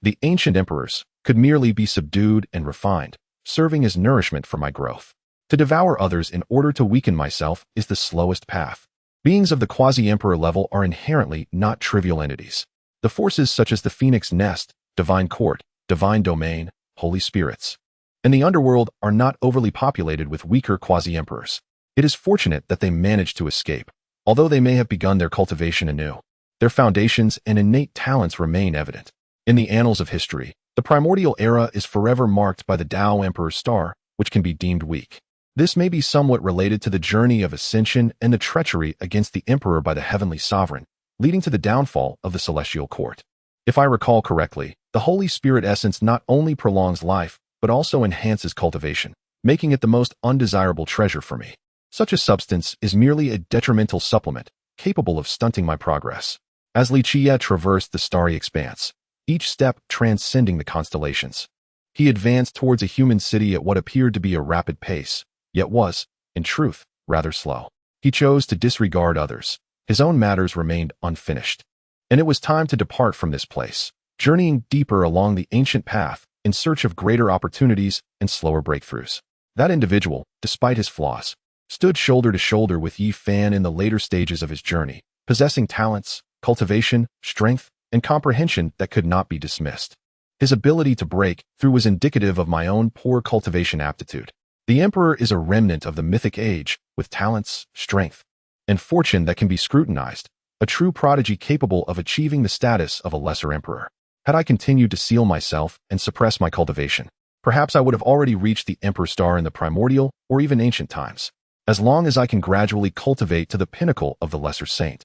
The ancient emperors could merely be subdued and refined, serving as nourishment for my growth. To devour others in order to weaken myself is the slowest path. Beings of the quasi-emperor level are inherently not trivial entities. The forces such as the Phoenix Nest, Divine Court, Divine Domain, Holy Spirits, and the underworld are not overly populated with weaker quasi-emperors. It is fortunate that they managed to escape, although they may have begun their cultivation anew. Their foundations and innate talents remain evident. In the annals of history, the primordial era is forever marked by the Tao Emperor's star, which can be deemed weak. This may be somewhat related to the journey of ascension and the treachery against the emperor by the heavenly sovereign, leading to the downfall of the celestial court. If I recall correctly, the Holy Spirit essence not only prolongs life, but also enhances cultivation, making it the most undesirable treasure for me. Such a substance is merely a detrimental supplement, capable of stunting my progress. As Li Qiyeh traversed the starry expanse, each step transcending the constellations, he advanced towards a human city at what appeared to be a rapid pace, yet was, in truth, rather slow. He chose to disregard others. His own matters remained unfinished. And it was time to depart from this place, journeying deeper along the ancient path in search of greater opportunities and slower breakthroughs. That individual, despite his flaws, stood shoulder to shoulder with Yi Fan in the later stages of his journey, possessing talents, cultivation, strength, and comprehension that could not be dismissed. His ability to break through was indicative of my own poor cultivation aptitude. The Emperor is a remnant of the mythic age, with talents, strength, and fortune that can be scrutinized, a true prodigy capable of achieving the status of a lesser emperor. Had I continued to seal myself and suppress my cultivation, perhaps I would have already reached the Emperor Star in the primordial or even ancient times. As long as I can gradually cultivate to the pinnacle of the lesser saint,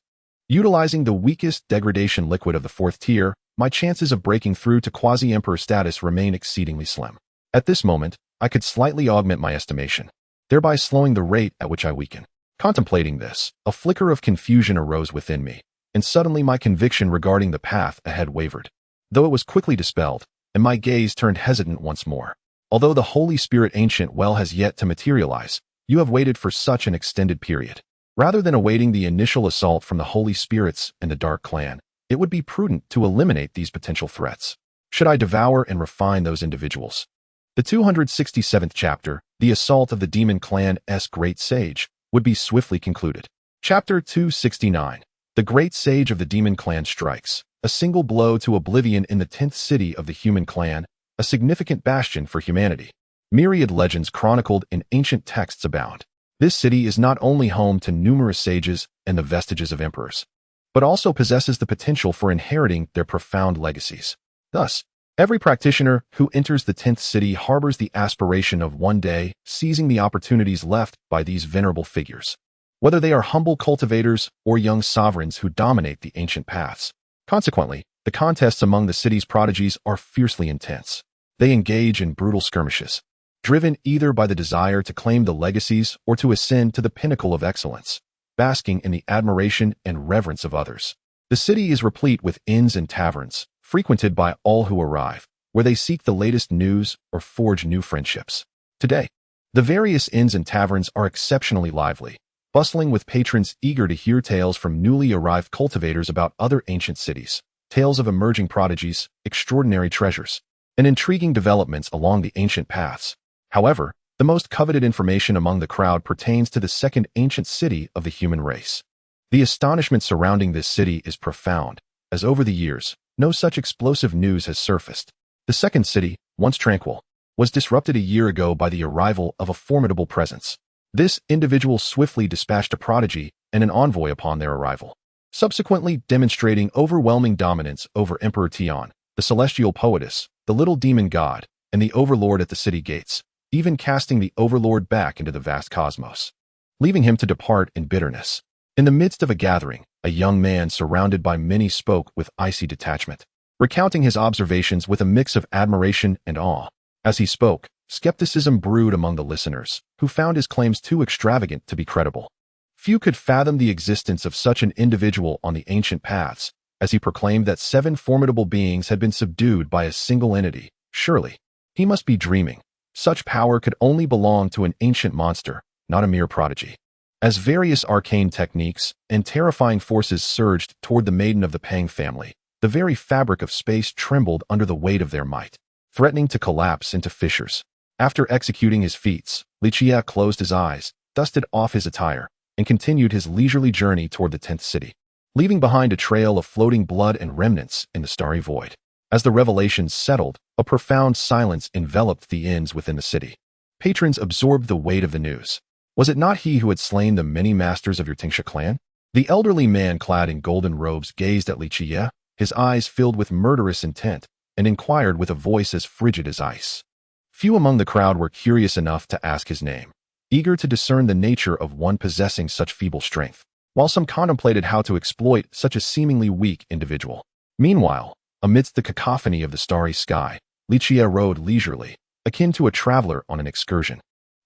Utilizing the weakest degradation liquid of the fourth tier, my chances of breaking through to quasi-emperor status remain exceedingly slim. At this moment, I could slightly augment my estimation, thereby slowing the rate at which I weaken. Contemplating this, a flicker of confusion arose within me, and suddenly my conviction regarding the path ahead wavered. Though it was quickly dispelled, and my gaze turned hesitant once more. Although the Holy Spirit Ancient Well has yet to materialize, you have waited for such an extended period. Rather than awaiting the initial assault from the Holy Spirits and the Dark Clan, it would be prudent to eliminate these potential threats. Should I devour and refine those individuals? The 267th chapter, The Assault of the Demon Clan's Great Sage, would be swiftly concluded. Chapter 269. The Great Sage of the Demon Clan strikes, a single blow to oblivion in the 10th city of the human clan, a significant bastion for humanity. Myriad legends chronicled in ancient texts abound. This city is not only home to numerous sages and the vestiges of emperors, but also possesses the potential for inheriting their profound legacies. Thus, every practitioner who enters the 10th city harbors the aspiration of one day seizing the opportunities left by these venerable figures, whether they are humble cultivators or young sovereigns who dominate the ancient paths. Consequently, the contests among the city's prodigies are fiercely intense. They engage in brutal skirmishes, driven either by the desire to claim the legacies or to ascend to the pinnacle of excellence, basking in the admiration and reverence of others. The city is replete with inns and taverns, frequented by all who arrive, where they seek the latest news or forge new friendships. Today, the various inns and taverns are exceptionally lively, bustling with patrons eager to hear tales from newly arrived cultivators about other ancient cities, tales of emerging prodigies, extraordinary treasures, and intriguing developments along the ancient paths. However, the most coveted information among the crowd pertains to the second ancient city of the human race. The astonishment surrounding this city is profound, as over the years, no such explosive news has surfaced. The second city, once tranquil, was disrupted a year ago by the arrival of a formidable presence. This individual swiftly dispatched a prodigy and an envoy upon their arrival, subsequently demonstrating overwhelming dominance over Emperor Tian, the celestial poetess, the little demon god, and the overlord at the city gates, even casting the overlord back into the vast cosmos, leaving him to depart in bitterness. In the midst of a gathering, a young man surrounded by many spoke with icy detachment, recounting his observations with a mix of admiration and awe. As he spoke, skepticism brewed among the listeners, who found his claims too extravagant to be credible. Few could fathom the existence of such an individual on the ancient paths, as he proclaimed that 7 formidable beings had been subdued by a single entity. Surely, he must be dreaming. Such power could only belong to an ancient monster, not a mere prodigy. As various arcane techniques and terrifying forces surged toward the maiden of the Pang family, the very fabric of space trembled under the weight of their might, threatening to collapse into fissures. After executing his feats, Li Qiyeh closed his eyes, dusted off his attire, and continued his leisurely journey toward the 10th city, leaving behind a trail of floating blood and remnants in the starry void. As the revelations settled, a profound silence enveloped the inns within the city. Patrons absorbed the weight of the news. Was it not he who had slain the many masters of your Tingsha clan? The elderly man clad in golden robes gazed at Li Qiyeh, his eyes filled with murderous intent, and inquired with a voice as frigid as ice. Few among the crowd were curious enough to ask his name, eager to discern the nature of one possessing such feeble strength, while some contemplated how to exploit such a seemingly weak individual. Meanwhile, amidst the cacophony of the starry sky, Li Qiyeh rode leisurely, akin to a traveler on an excursion,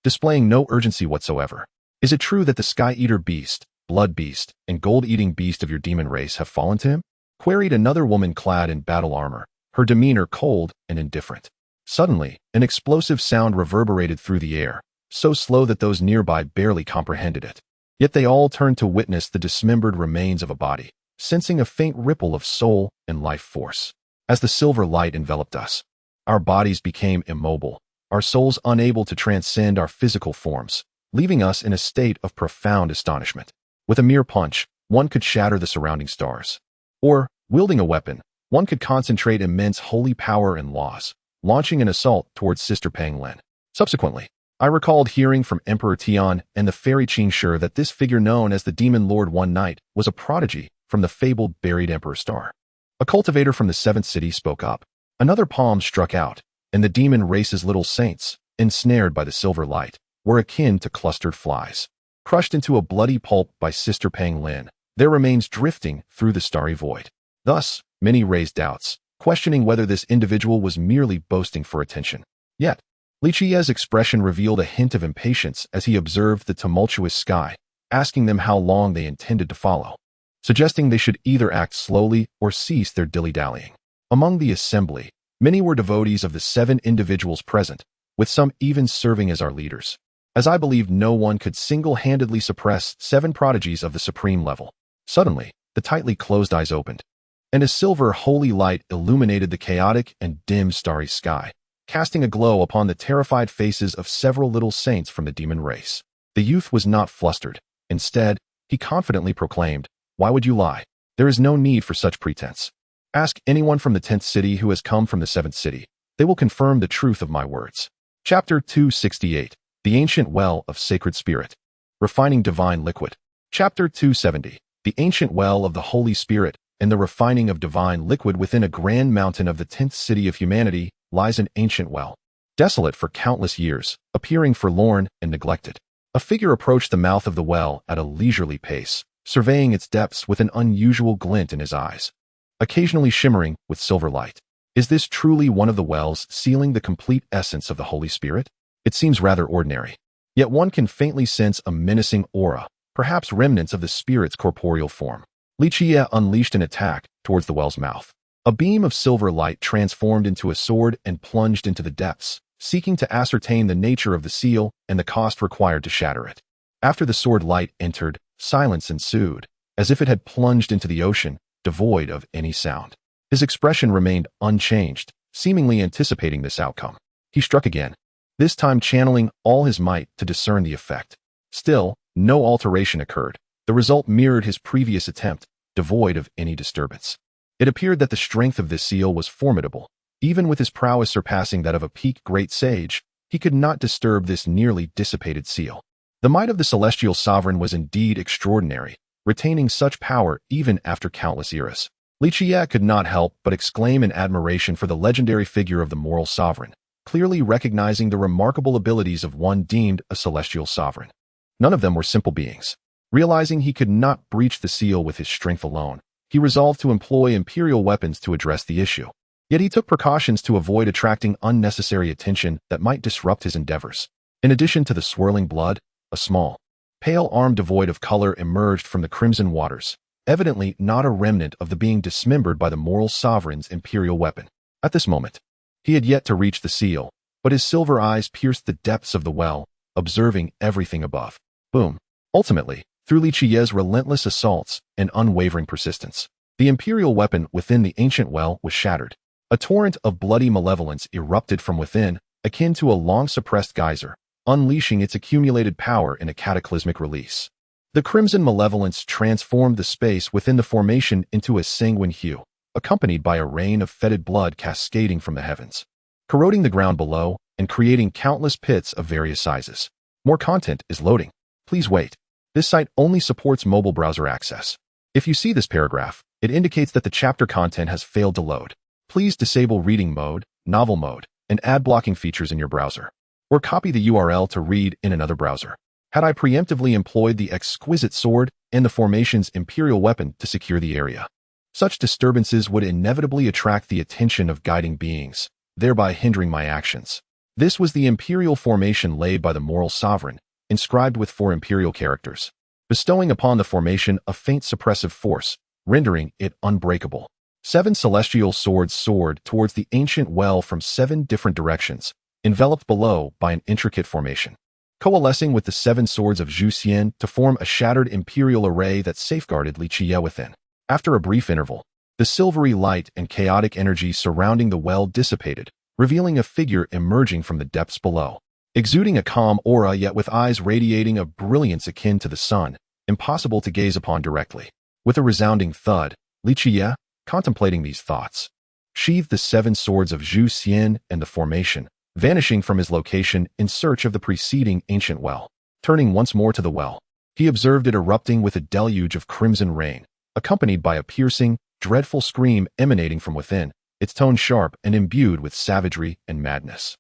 displaying no urgency whatsoever. Is it true that the sky-eater beast, blood beast, and gold-eating beast of your demon race have fallen to him? Queried another woman clad in battle armor, her demeanor cold and indifferent. Suddenly, an explosive sound reverberated through the air, so slow that those nearby barely comprehended it. Yet they all turned to witness the dismembered remains of a body, sensing a faint ripple of soul and life force. As the silver light enveloped us, our bodies became immobile, our souls unable to transcend our physical forms, leaving us in a state of profound astonishment. With a mere punch, one could shatter the surrounding stars. Or, wielding a weapon, one could concentrate immense holy power and laws, launching an assault towards Sister Pang Lin. Subsequently, I recalled hearing from Emperor Tian and the fairy Qingshi that this figure known as the Demon Lord one night was a prodigy from the fabled buried Emperor Star. A cultivator from the 7th city spoke up. Another palm struck out, and the demon race's little saints, ensnared by the silver light, were akin to clustered flies, crushed into a bloody pulp by Sister Pang Lin, their remains drifting through the starry void. Thus, many raised doubts, questioning whether this individual was merely boasting for attention. Yet, Li Qiyeh's expression revealed a hint of impatience as he observed the tumultuous sky, asking them how long they intended to follow, suggesting they should either act slowly or cease their dilly-dallying. Among the assembly, many were devotees of the 7 individuals present, with some even serving as our leaders, as I believed no one could single-handedly suppress 7 prodigies of the supreme level. Suddenly, the tightly closed eyes opened, and a silver holy light illuminated the chaotic and dim starry sky, casting a glow upon the terrified faces of several little saints from the demon race. The youth was not flustered. Instead, he confidently proclaimed, "Why would you lie? There is no need for such pretense. Ask anyone from the 10th city who has come from the 7th city. They will confirm the truth of my words." Chapter 268, The Ancient Well of Sacred Spirit. Refining Divine Liquid. Chapter 270, The Ancient Well of the Holy Spirit and the Refining of Divine Liquid. Within a grand mountain of the 10th city of humanity lies an ancient well, desolate for countless years, appearing forlorn and neglected. A figure approached the mouth of the well at a leisurely pace, surveying its depths with an unusual glint in his eyes, occasionally shimmering with silver light. Is this truly one of the wells sealing the complete essence of the Holy Spirit? It seems rather ordinary. Yet one can faintly sense a menacing aura, perhaps remnants of the Spirit's corporeal form. Li Qiyeh unleashed an attack towards the well's mouth. A beam of silver light transformed into a sword and plunged into the depths, seeking to ascertain the nature of the seal and the cost required to shatter it. After the sword light entered, silence ensued, as if it had plunged into the ocean, devoid of any sound. His expression remained unchanged, seemingly anticipating this outcome. He struck again, this time channeling all his might to discern the effect. Still, no alteration occurred. The result mirrored his previous attempt, devoid of any disturbance. It appeared that the strength of this seal was formidable. Even with his prowess surpassing that of a peak great sage, he could not disturb this nearly dissipated seal. The might of the celestial sovereign was indeed extraordinary, retaining such power even after countless eras. Li Qiyeh could not help but exclaim in admiration for the legendary figure of the moral sovereign, clearly recognizing the remarkable abilities of one deemed a celestial sovereign. None of them were simple beings. Realizing he could not breach the seal with his strength alone, he resolved to employ imperial weapons to address the issue. Yet he took precautions to avoid attracting unnecessary attention that might disrupt his endeavors. In addition to the swirling blood, a small, pale arm devoid of color emerged from the crimson waters, evidently not a remnant of the being dismembered by the moral sovereign's imperial weapon. At this moment, he had yet to reach the seal, but his silver eyes pierced the depths of the well, observing everything above. Boom. Ultimately, through Li Qiyeh's relentless assaults and unwavering persistence, the imperial weapon within the ancient well was shattered. A torrent of bloody malevolence erupted from within, akin to a long-suppressed geyser, unleashing its accumulated power in a cataclysmic release. The crimson malevolence transformed the space within the formation into a sanguine hue, accompanied by a rain of fetid blood cascading from the heavens, corroding the ground below and creating countless pits of various sizes. More content is loading. Please wait. This site only supports mobile browser access. If you see this paragraph, it indicates that the chapter content has failed to load. Please disable reading mode, novel mode, and ad blocking features in your browser, or copy the URL to read in another browser. Had I preemptively employed the exquisite sword and the formation's imperial weapon to secure the area, such disturbances would inevitably attract the attention of guiding beings, thereby hindering my actions. This was the imperial formation laid by the moral sovereign, inscribed with 4 imperial characters, bestowing upon the formation a faint suppressive force, rendering it unbreakable. 7 celestial swords soared towards the ancient well from 7 different directions, enveloped below by an intricate formation, coalescing with the 7 swords of Zhu Xian to form a shattered imperial array that safeguarded Li Qiyeh within. After a brief interval, the silvery light and chaotic energy surrounding the well dissipated, revealing a figure emerging from the depths below. Exuding a calm aura yet with eyes radiating a brilliance akin to the sun, impossible to gaze upon directly. With a resounding thud, Li Qiyeh, contemplating these thoughts, sheathed the 7 swords of Zhu Xian and the formation, vanishing from his location in search of the preceding ancient well. Turning once more to the well, he observed it erupting with a deluge of crimson rain, accompanied by a piercing, dreadful scream emanating from within, its tone sharp and imbued with savagery and madness.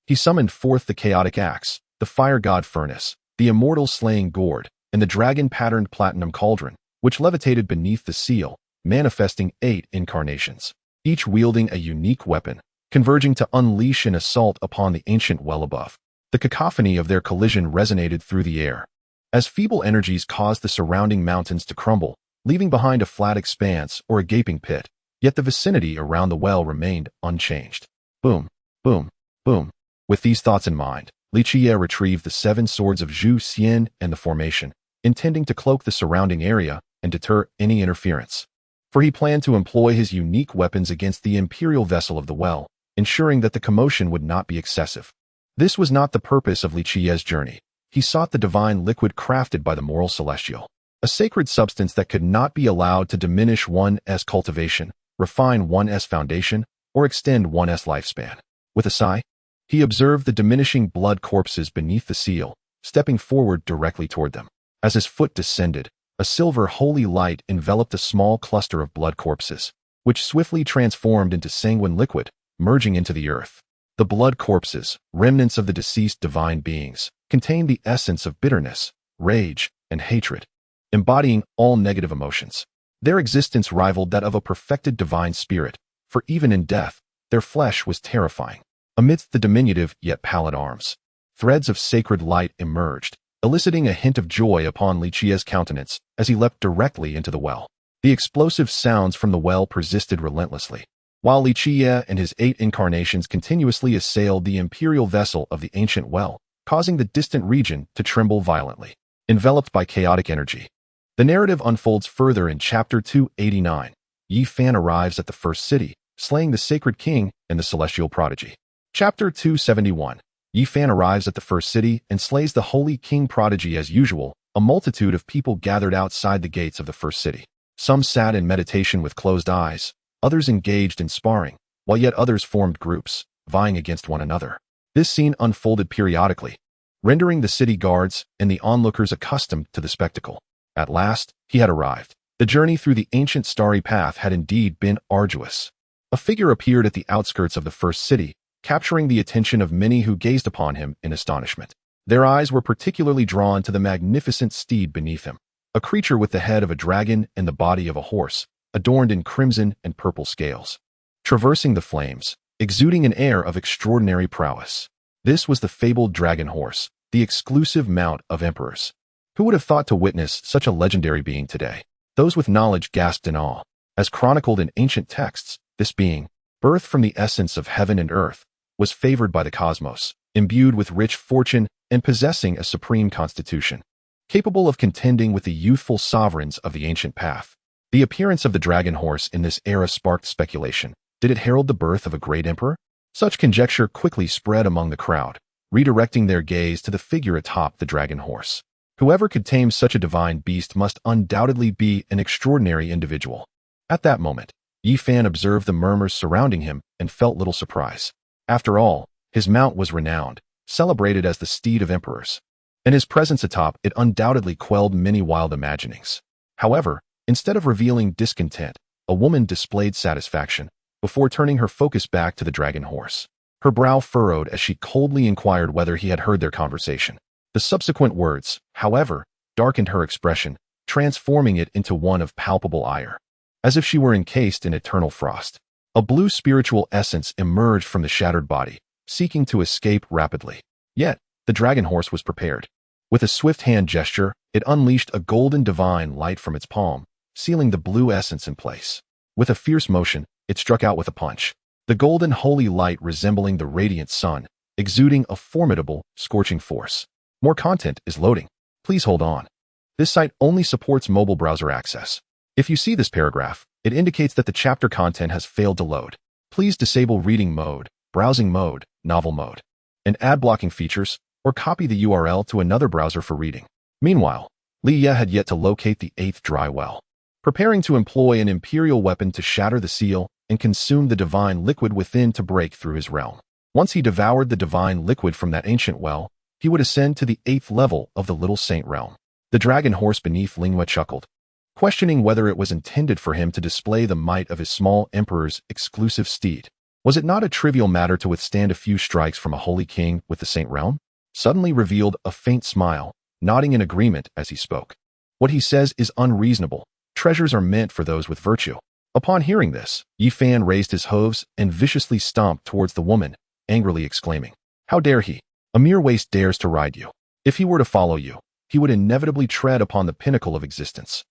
He summoned forth the chaotic axe, the fire god furnace, the immortal slaying gourd, and the dragon-patterned platinum cauldron, which levitated beneath the seal, manifesting 8 incarnations, each wielding a unique weapon, converging to unleash an assault upon the ancient well above. The cacophony of their collision resonated through the air, as feeble energies caused the surrounding mountains to crumble, leaving behind a flat expanse or a gaping pit, yet the vicinity around the well remained unchanged. Boom, boom, boom. With these thoughts in mind, Li Qiyeh retrieved the 7 swords of Zhu Xian and the formation, intending to cloak the surrounding area and deter any interference. For he planned to employ his unique weapons against the imperial vessel of the well, ensuring that the commotion would not be excessive. This was not the purpose of Li Qiyeh's journey. He sought the divine liquid crafted by the moral celestial, a sacred substance that could not be allowed to diminish one's cultivation, refine one's foundation, or extend one's lifespan. With a sigh, he observed the diminishing blood corpses beneath the seal, stepping forward directly toward them. As his foot descended, a silver holy light enveloped a small cluster of blood corpses, which swiftly transformed into sanguine liquid, merging into the earth. The blood corpses, remnants of the deceased divine beings, contained the essence of bitterness, rage, and hatred, embodying all negative emotions. Their existence rivaled that of a perfected divine spirit, for even in death, their flesh was terrifying. Amidst the diminutive yet pallid arms, threads of sacred light emerged, eliciting a hint of joy upon Li Qiyeh's countenance as he leapt directly into the well. The explosive sounds from the well persisted relentlessly, while Li Qiyeh and his 8 incarnations continuously assailed the imperial vessel of the ancient well, causing the distant region to tremble violently. Enveloped by chaotic energy, the narrative unfolds further in Chapter 289. Yi Fan arrives at the first city, slaying the sacred king and the celestial prodigy. Chapter 271. Yi Fan arrives at the first city and slays the holy king prodigy as usual. A multitude of people gathered outside the gates of the first city. Some sat in meditation with closed eyes, others engaged in sparring, while yet others formed groups, vying against one another. This scene unfolded periodically, rendering the city guards and the onlookers accustomed to the spectacle. At last, he had arrived. The journey through the ancient starry path had indeed been arduous. A figure appeared at the outskirts of the first city, capturing the attention of many who gazed upon him in astonishment. Their eyes were particularly drawn to the magnificent steed beneath him, a creature with the head of a dragon and the body of a horse, adorned in crimson and purple scales, traversing the flames, exuding an air of extraordinary prowess. This was the fabled dragon horse, the exclusive mount of emperors. Who would have thought to witness such a legendary being today? Those with knowledge gasped in awe. As chronicled in ancient texts, this being, birthed from the essence of heaven and earth, was favored by the cosmos, imbued with rich fortune and possessing a supreme constitution, capable of contending with the youthful sovereigns of the ancient path. The appearance of the dragon horse in this era sparked speculation. Did it herald the birth of a great emperor? Such conjecture quickly spread among the crowd, redirecting their gaze to the figure atop the dragon horse. Whoever could tame such a divine beast must undoubtedly be an extraordinary individual. At that moment, Yi Fan observed the murmurs surrounding him and felt little surprise. After all, his mount was renowned, celebrated as the steed of emperors, and his presence atop it undoubtedly quelled many wild imaginings. However, instead of revealing discontent, a woman displayed satisfaction, before turning her focus back to the dragon horse. Her brow furrowed as she coldly inquired whether he had heard their conversation. The subsequent words, however, darkened her expression, transforming it into one of palpable ire. As if she were encased in eternal frost, a blue spiritual essence emerged from the shattered body, seeking to escape rapidly. Yet, the dragon horse was prepared. With a swift hand gesture, it unleashed a golden divine light from its palm, sealing the blue essence in place. With a fierce motion, it struck out with a punch. The golden holy light resembling the radiant sun, exuding a formidable, scorching force. More content is loading. Please hold on. This site only supports mobile browser access. If you see this paragraph, it indicates that the chapter content has failed to load. Please disable reading mode, browsing mode, novel mode, and ad blocking features, or copy the URL to another browser for reading. Meanwhile, Li Qiyeh had yet to locate the 8th dry well, preparing to employ an imperial weapon to shatter the seal and consume the divine liquid within to break through his realm. Once he devoured the divine liquid from that ancient well, he would ascend to the 8th level of the Little Saint realm. The dragon horse beneath Li Qiyeh chuckled, questioning whether it was intended for him to display the might of his small emperor's exclusive steed. Was it not a trivial matter to withstand a few strikes from a holy king with the Saint realm? Suddenly revealed a faint smile, nodding in agreement as he spoke. What he says is unreasonable, Treasures are meant for those with virtue. Upon hearing this, Yi Fan raised his hooves and viciously stomped towards the woman, angrily exclaiming, "How dare he? A mere waste dares to ride you. If he were to follow you, he would inevitably tread upon the pinnacle of existence,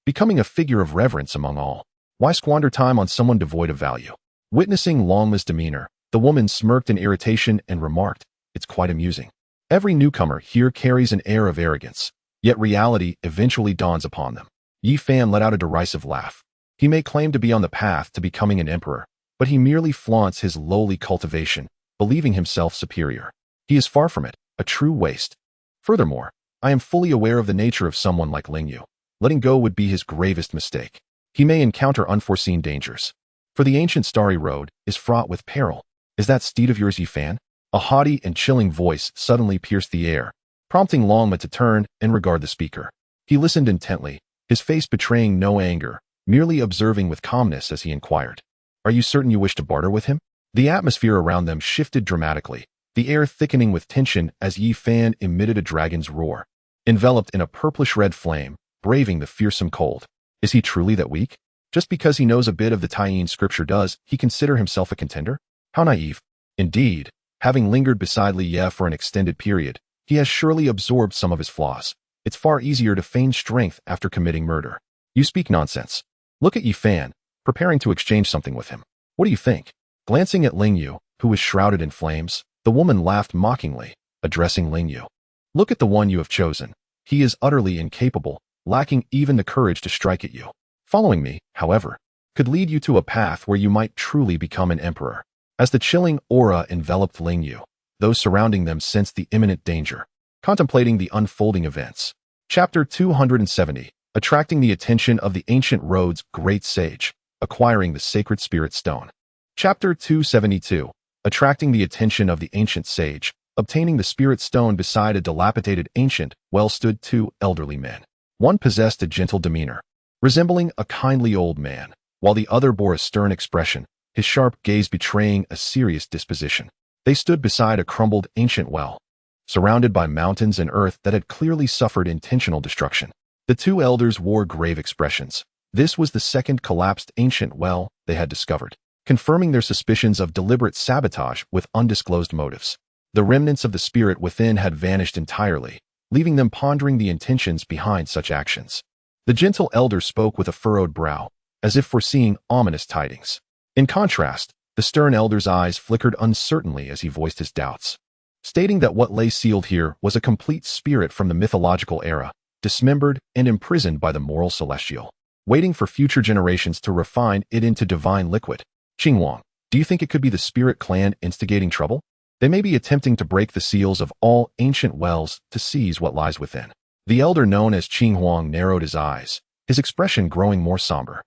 becoming a figure of reverence among all. Why squander time on someone devoid of value?" Witnessing Longma's demeanor, the woman smirked in irritation and remarked, "It's quite amusing. Every newcomer here carries an air of arrogance, yet reality eventually dawns upon them." Yi Fan let out a derisive laugh. He may claim to be on the path to becoming an emperor, but he merely flaunts his lowly cultivation, believing himself superior. He is far from it, a true waste. Furthermore, I am fully aware of the nature of someone like Li Qiyeh. Letting go would be his gravest mistake. He may encounter unforeseen dangers. For the ancient Starry Road is fraught with peril. Is that steed of yours, Yi Fan? A haughty and chilling voice suddenly pierced the air, prompting Longma to turn and regard the speaker. He listened intently, his face betraying no anger, merely observing with calmness as he inquired, "Are you certain you wish to barter with him?" The atmosphere around them shifted dramatically, the air thickening with tension as Yi Fan emitted a dragon's roar, enveloped in a purplish-red flame, braving the fearsome cold. Is he truly that weak? Just because he knows a bit of the Taiyin scripture does he consider himself a contender? How naive. Indeed, having lingered beside Li Qiyeh for an extended period, he has surely absorbed some of his flaws. It's far easier to feign strength after committing murder. You speak nonsense. Look at Yi Fan, preparing to exchange something with him. What do you think? Glancing at Li Qiyeh, who was shrouded in flames, the woman laughed mockingly, addressing Li Qiyeh. Look at the one you have chosen. He is utterly incapable, lacking even the courage to strike at you. Following me, however, could lead you to a path where you might truly become an emperor. As the chilling aura enveloped Li Qiyeh, those surrounding them sensed the imminent danger, contemplating the unfolding events. Chapter 270, attracting the attention of the Ancient Road's great sage, acquiring the sacred spirit stone. Chapter 272, attracting the attention of the ancient sage, obtaining the spirit stone beside a dilapidated ancient well stood two elderly men. One possessed a gentle demeanor, resembling a kindly old man, while the other bore a stern expression, his sharp gaze betraying a serious disposition. They stood beside a crumbled ancient well, surrounded by mountains and earth that had clearly suffered intentional destruction. The two elders wore grave expressions. This was the second collapsed ancient well they had discovered, confirming their suspicions of deliberate sabotage with undisclosed motives. The remnants of the spirit within had vanished entirely, leaving them pondering the intentions behind such actions. The gentle elder spoke with a furrowed brow, as if foreseeing ominous tidings. In contrast, the stern elder's eyes flickered uncertainly as he voiced his doubts, stating that what lay sealed here was a complete spirit from the mythological era, dismembered and imprisoned by the moral celestial, waiting for future generations to refine it into divine liquid. Qinghuang, do you think it could be the spirit clan instigating trouble? They may be attempting to break the seals of all ancient wells to seize what lies within. The elder known as Qinghuang narrowed his eyes, his expression growing more somber,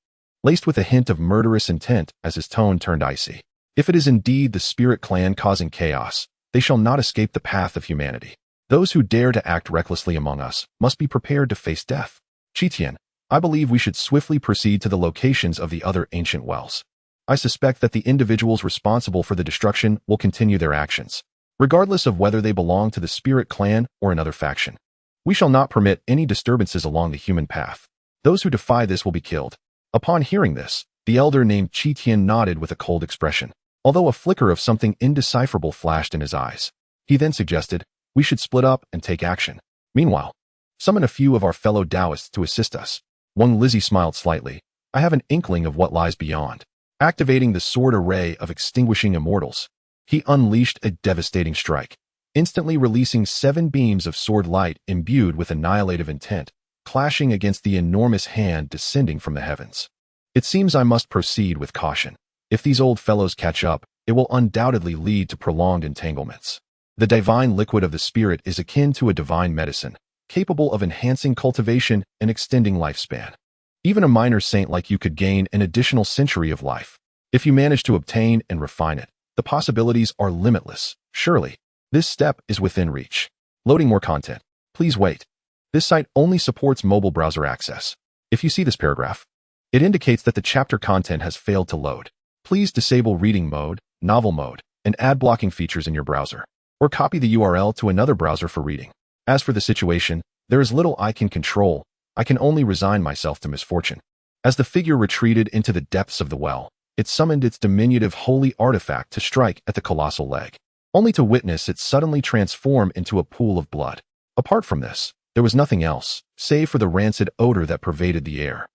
laced with a hint of murderous intent as his tone turned icy. If it is indeed the spirit clan causing chaos, they shall not escape the path of humanity. Those who dare to act recklessly among us must be prepared to face death. Qitian, I believe we should swiftly proceed to the locations of the other ancient wells. I suspect that the individuals responsible for the destruction will continue their actions, regardless of whether they belong to the spirit clan or another faction. We shall not permit any disturbances along the human path. Those who defy this will be killed. Upon hearing this, the elder named Qitian nodded with a cold expression, although a flicker of something indecipherable flashed in his eyes. He then suggested, we should split up and take action. Meanwhile, summon a few of our fellow Taoists to assist us. Wang Lizzie smiled slightly. I have an inkling of what lies beyond. Activating the sword array of extinguishing immortals, he unleashed a devastating strike, instantly releasing 7 beams of sword light imbued with annihilative intent, clashing against the enormous hand descending from the heavens. It seems I must proceed with caution. If these old fellows catch up, it will undoubtedly lead to prolonged entanglements. The divine liquid of the spirit is akin to a divine medicine, capable of enhancing cultivation and extending lifespan. Even a minor saint like you could gain an additional century of life. If you manage to obtain and refine it, the possibilities are limitless. Surely, this step is within reach. Loading more content. Please wait. This site only supports mobile browser access. If you see this paragraph, it indicates that the chapter content has failed to load. Please disable reading mode, novel mode, and ad blocking features in your browser, or copy the URL to another browser for reading. As for the situation, there is little I can control. I can only resign myself to misfortune. As the figure retreated into the depths of the well, it summoned its diminutive holy artifact to strike at the colossal leg, only to witness it suddenly transform into a pool of blood. Apart from this, there was nothing else, save for the rancid odor that pervaded the air.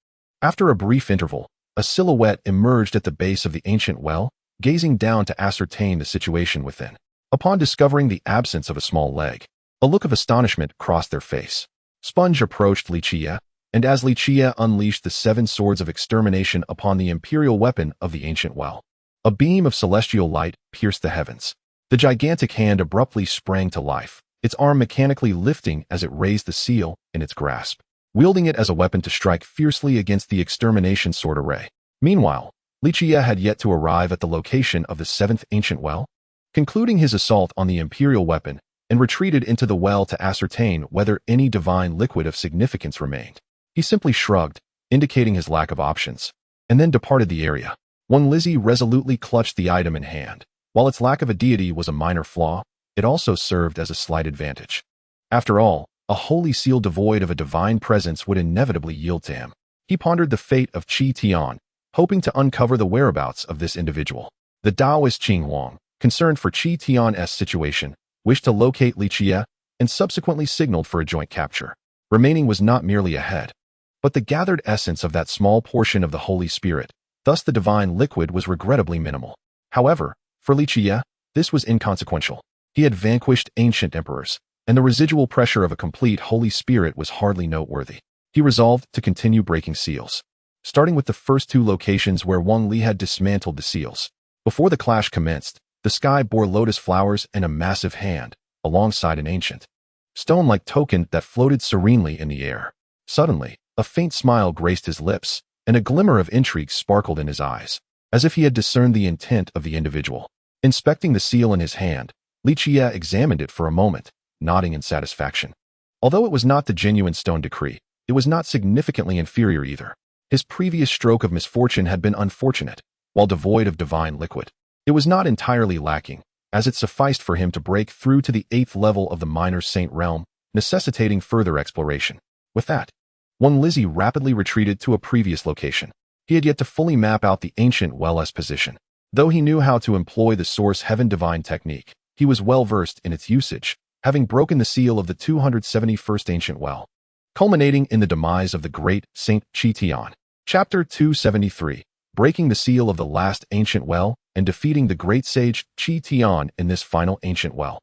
After a brief interval, a silhouette emerged at the base of the ancient well, gazing down to ascertain the situation within. Upon discovering the absence of a small leg, a look of astonishment crossed their face. Sponge approached Li Qiyeh, and as Li Qiyeh unleashed the 7 swords of extermination upon the imperial weapon of the ancient well, a beam of celestial light pierced the heavens. The gigantic hand abruptly sprang to life, its arm mechanically lifting as it raised the seal in its grasp, wielding it as a weapon to strike fiercely against the extermination sword array. Meanwhile, Li Qiyeh had yet to arrive at the location of the 7th ancient well, concluding his assault on the imperial weapon, and retreated into the well to ascertain whether any divine liquid of significance remained. He simply shrugged, indicating his lack of options, and then departed the area. Lizzie resolutely clutched the item in hand. While its lack of a deity was a minor flaw, it also served as a slight advantage. After all, a holy seal devoid of a divine presence would inevitably yield to him. He pondered the fate of Qi Tian, hoping to uncover the whereabouts of this individual. The Taoist Qing Huang, concerned for Qi Tian's situation, wished to locate Li Qiyeh and subsequently signaled for a joint capture. Remaining was not merely a head, but the gathered essence of that small portion of the Holy Spirit. Thus the divine liquid was regrettably minimal. However, for Li Qiyeh, this was inconsequential. He had vanquished ancient emperors, and the residual pressure of a complete Holy Spirit was hardly noteworthy. He resolved to continue breaking seals, starting with the first 2 locations where Wang Li had dismantled the seals. Before the clash commenced, the sky bore lotus flowers and a massive hand, alongside an ancient stone-like token that floated serenely in the air. Suddenly, a faint smile graced his lips, and a glimmer of intrigue sparkled in his eyes, as if he had discerned the intent of the individual. Inspecting the seal in his hand, Li Qiyeh examined it for a moment, nodding in satisfaction. Although it was not the genuine stone decree, it was not significantly inferior either. His previous stroke of misfortune had been unfortunate, while devoid of divine liquid. It was not entirely lacking, as it sufficed for him to break through to the 8th level of the minor saint realm, necessitating further exploration. With that, Lizzie rapidly retreated to a previous location. He had yet to fully map out the ancient well's position. Though he knew how to employ the source heaven divine technique, he was well versed in its usage, having broken the seal of the 271st ancient well, culminating in the demise of the great Saint Qi Tian. Chapter 273, breaking the seal of the last ancient well and defeating the great sage Qi Tian in this final ancient well.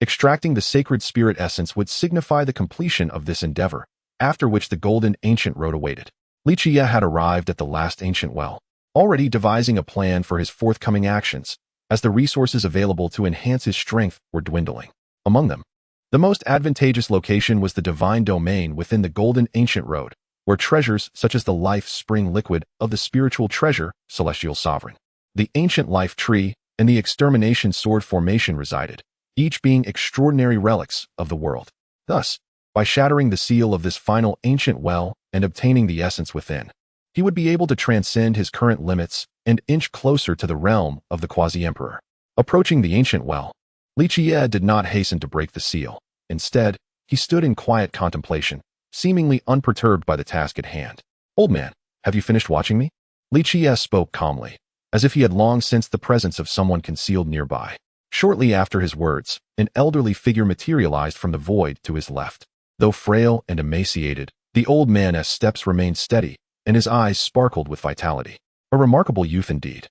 Extracting the sacred spirit essence would signify the completion of this endeavor, after which the golden ancient road awaited. Li Qiyeh had arrived at the last ancient well, already devising a plan for his forthcoming actions, as the resources available to enhance his strength were dwindling. Among them, the most advantageous location was the divine domain within the golden ancient road, where treasures such as the life spring liquid of the spiritual treasure, celestial sovereign, the ancient life tree, and the extermination sword formation resided, each being extraordinary relics of the world. Thus, by shattering the seal of this final ancient well and obtaining the essence within, he would be able to transcend his current limits and inch closer to the realm of the quasi-emperor. Approaching the ancient well, Li Qiyeh did not hasten to break the seal. Instead, he stood in quiet contemplation, seemingly unperturbed by the task at hand. "Old man, have you finished watching me?" Li Qiyeh spoke calmly, as if he had long sensed the presence of someone concealed nearby. Shortly after his words, an elderly figure materialized from the void to his left. Though frail and emaciated, the old man's steps remained steady, and his eyes sparkled with vitality. A remarkable youth indeed,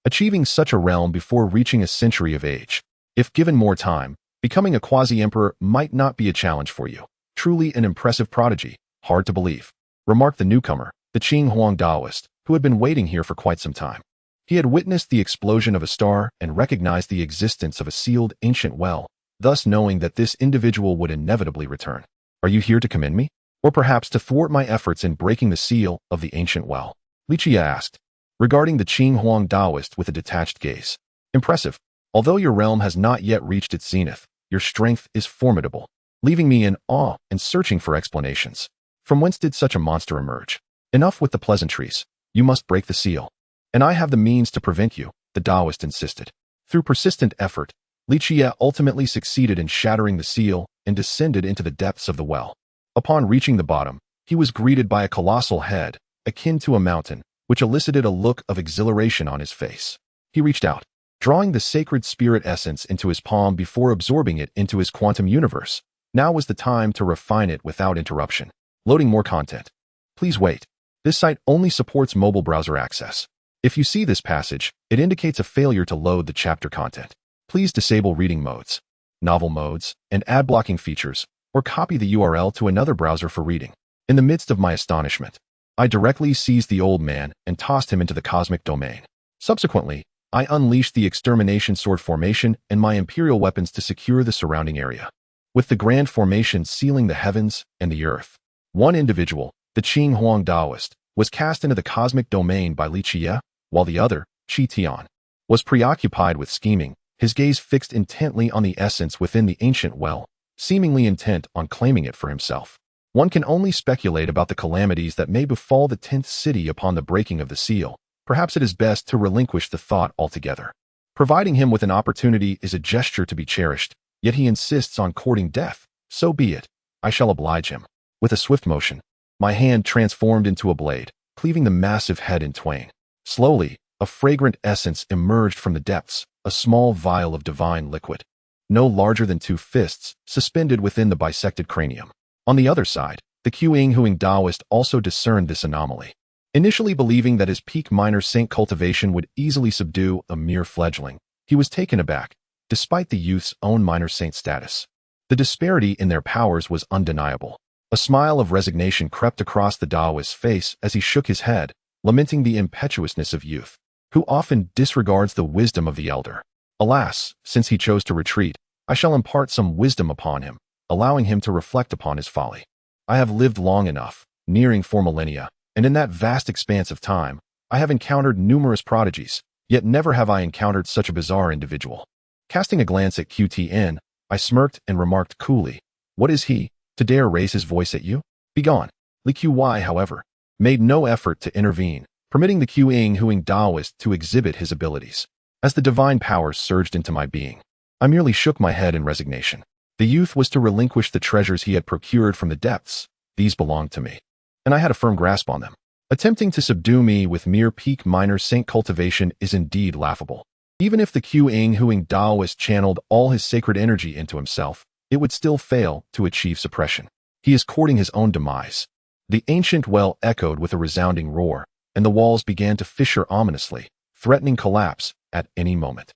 achieving such a realm before reaching a century of age. If given more time, becoming a quasi-emperor might not be a challenge for you. Truly an impressive prodigy, hard to believe, remarked the newcomer, the Qing Huang Taoist, who had been waiting here for quite some time. He had witnessed the explosion of a star and recognized the existence of a sealed ancient well, thus knowing that this individual would inevitably return. "Are you here to commend me? Or perhaps to thwart my efforts in breaking the seal of the ancient well?" Li Qiyeh asked, regarding the Qing Huang Taoist with a detached gaze. "Impressive. Although your realm has not yet reached its zenith, your strength is formidable, leaving me in awe and searching for explanations. From whence did such a monster emerge? Enough with the pleasantries. You must break the seal. And I have the means to prevent you," the Taoist insisted. Through persistent effort, Li Qiyeh ultimately succeeded in shattering the seal and descended into the depths of the well. Upon reaching the bottom, he was greeted by a colossal head, akin to a mountain, which elicited a look of exhilaration on his face. He reached out, drawing the sacred spirit essence into his palm before absorbing it into his quantum universe. Now was the time to refine it without interruption. Loading more content. Please wait. This site only supports mobile browser access. If you see this passage, it indicates a failure to load the chapter content. Please disable reading modes, novel modes, and ad blocking features, or copy the URL to another browser for reading. In the midst of my astonishment, I directly seized the old man and tossed him into the cosmic domain. Subsequently, I unleashed the extermination sword formation and my imperial weapons to secure the surrounding area. With the grand formation sealing the heavens and the earth, one individual, the Qing Huang Taoist, was cast into the cosmic domain by Li Qiyeh, while the other, Qi Tian, was preoccupied with scheming, his gaze fixed intently on the essence within the ancient well, seemingly intent on claiming it for himself. One can only speculate about the calamities that may befall the 10th city upon the breaking of the seal. Perhaps it is best to relinquish the thought altogether. Providing him with an opportunity is a gesture to be cherished, yet he insists on courting death. So be it. I shall oblige him. With a swift motion, my hand transformed into a blade, cleaving the massive head in twain. Slowly, a fragrant essence emerged from the depths, a small vial of divine liquid, no larger than 2 fists, suspended within the bisected cranium. On the other side, the Qing Huang Taoist also discerned this anomaly. Initially believing that his peak minor saint cultivation would easily subdue a mere fledgling, he was taken aback, despite the youth's own minor saint status. The disparity in their powers was undeniable. A smile of resignation crept across the Taoist's face as he shook his head, lamenting the impetuousness of youth, who often disregards the wisdom of the elder. Alas, since he chose to retreat, I shall impart some wisdom upon him, allowing him to reflect upon his folly. I have lived long enough, nearing 4 millennia, and in that vast expanse of time, I have encountered numerous prodigies, yet never have I encountered such a bizarre individual. Casting a glance at QTN, I smirked and remarked coolly, "What is he, to dare raise his voice at you? Begone." Li Qiyeh, however, made no effort to intervene, permitting the Qing Huang Taoist to exhibit his abilities. As the divine powers surged into my being, I merely shook my head in resignation. The youth was to relinquish the treasures he had procured from the depths. These belonged to me, and I had a firm grasp on them. Attempting to subdue me with mere peak minor saint cultivation is indeed laughable. Even if the Qing Huang Taoist channeled all his sacred energy into himself, it would still fail to achieve suppression. He is courting his own demise. The ancient well echoed with a resounding roar, and the walls began to fissure ominously, threatening collapse at any moment.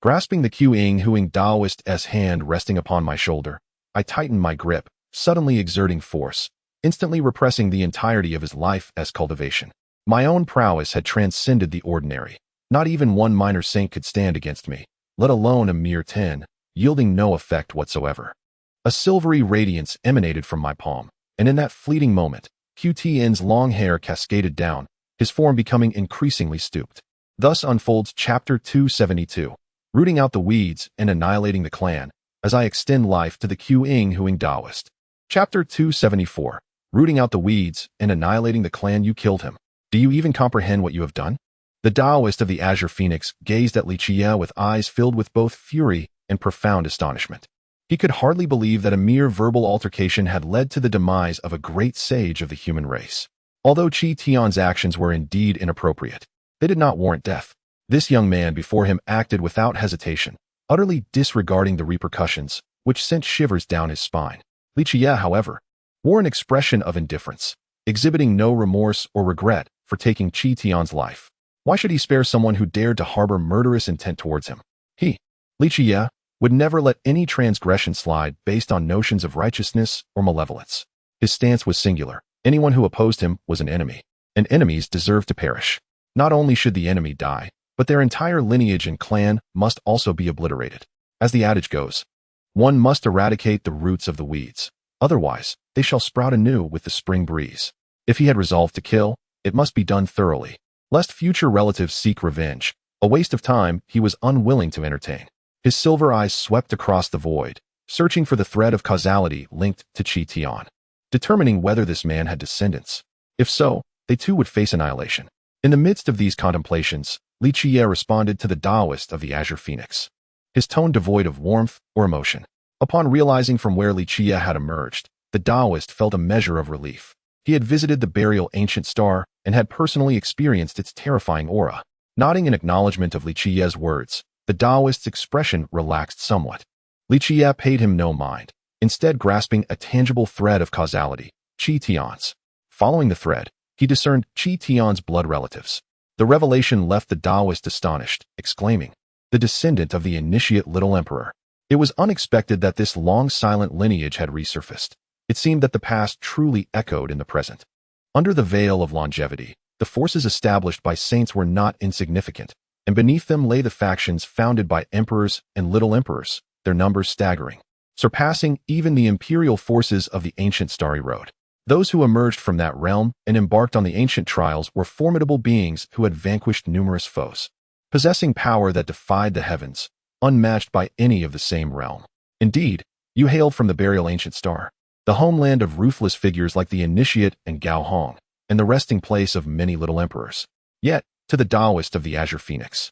Grasping the Qing Huang Taoist's hand resting upon my shoulder, I tightened my grip, suddenly exerting force, instantly repressing the entirety of his life as cultivation. My own prowess had transcended the ordinary. Not even one minor saint could stand against me, let alone a mere 10, yielding no effect whatsoever. A silvery radiance emanated from my palm, and in that fleeting moment, QTN's long hair cascaded down, his form becoming increasingly stooped. Thus unfolds Chapter 272, rooting out the weeds and annihilating the clan, as I extend life to the Qing Huang Taoist. Chapter 274, rooting out the weeds and annihilating the clan. You killed him. Do you even comprehend what you have done? The Taoist of the Azure Phoenix gazed at Li Qiyeh with eyes filled with both fury and profound astonishment. He could hardly believe that a mere verbal altercation had led to the demise of a great sage of the human race. Although Qi Tian's actions were indeed inappropriate, they did not warrant death. This young man before him acted without hesitation, utterly disregarding the repercussions, which sent shivers down his spine. Li Qiyeh, however, wore an expression of indifference, exhibiting no remorse or regret for taking Qi Tian's life. Why should he spare someone who dared to harbor murderous intent towards him? He, Li Qiyeh, would never let any transgression slide based on notions of righteousness or malevolence. His stance was singular. Anyone who opposed him was an enemy, and enemies deserve to perish. Not only should the enemy die, but their entire lineage and clan must also be obliterated. As the adage goes, one must eradicate the roots of the weeds, otherwise they shall sprout anew with the spring breeze. If he had resolved to kill, it must be done thoroughly, lest future relatives seek revenge, a waste of time he was unwilling to entertain. His silver eyes swept across the void, searching for the thread of causality linked to Qi Tian, determining whether this man had descendants. If so, they too would face annihilation. In the midst of these contemplations, Li Qiyeh responded to the Taoist of the Azure Phoenix, his tone devoid of warmth or emotion. Upon realizing from where Li Qiyeh had emerged, the Taoist felt a measure of relief. He had visited the burial ancient star and had personally experienced its terrifying aura. Nodding in acknowledgement of Li Qiyeh's words, the Taoist's expression relaxed somewhat. Li Qiyeh paid him no mind, instead grasping a tangible thread of causality, Qi Tian's. Following the thread, he discerned Qi Tian's blood relatives. The revelation left the Taoist astonished, exclaiming, "The descendant of the initiate Little Emperor." It was unexpected that this long-silent lineage had resurfaced. It seemed that the past truly echoed in the present. Under the veil of longevity, the forces established by saints were not insignificant, and beneath them lay the factions founded by emperors and little emperors, their numbers staggering, surpassing even the imperial forces of the ancient Starry Road. Those who emerged from that realm and embarked on the ancient trials were formidable beings who had vanquished numerous foes, possessing power that defied the heavens, unmatched by any of the same realm. Indeed, you hailed from the burial ancient star, the homeland of ruthless figures like the Initiate and Gao Hong, and the resting place of many little emperors. Yet, to the Taoist of the Azure Phoenix,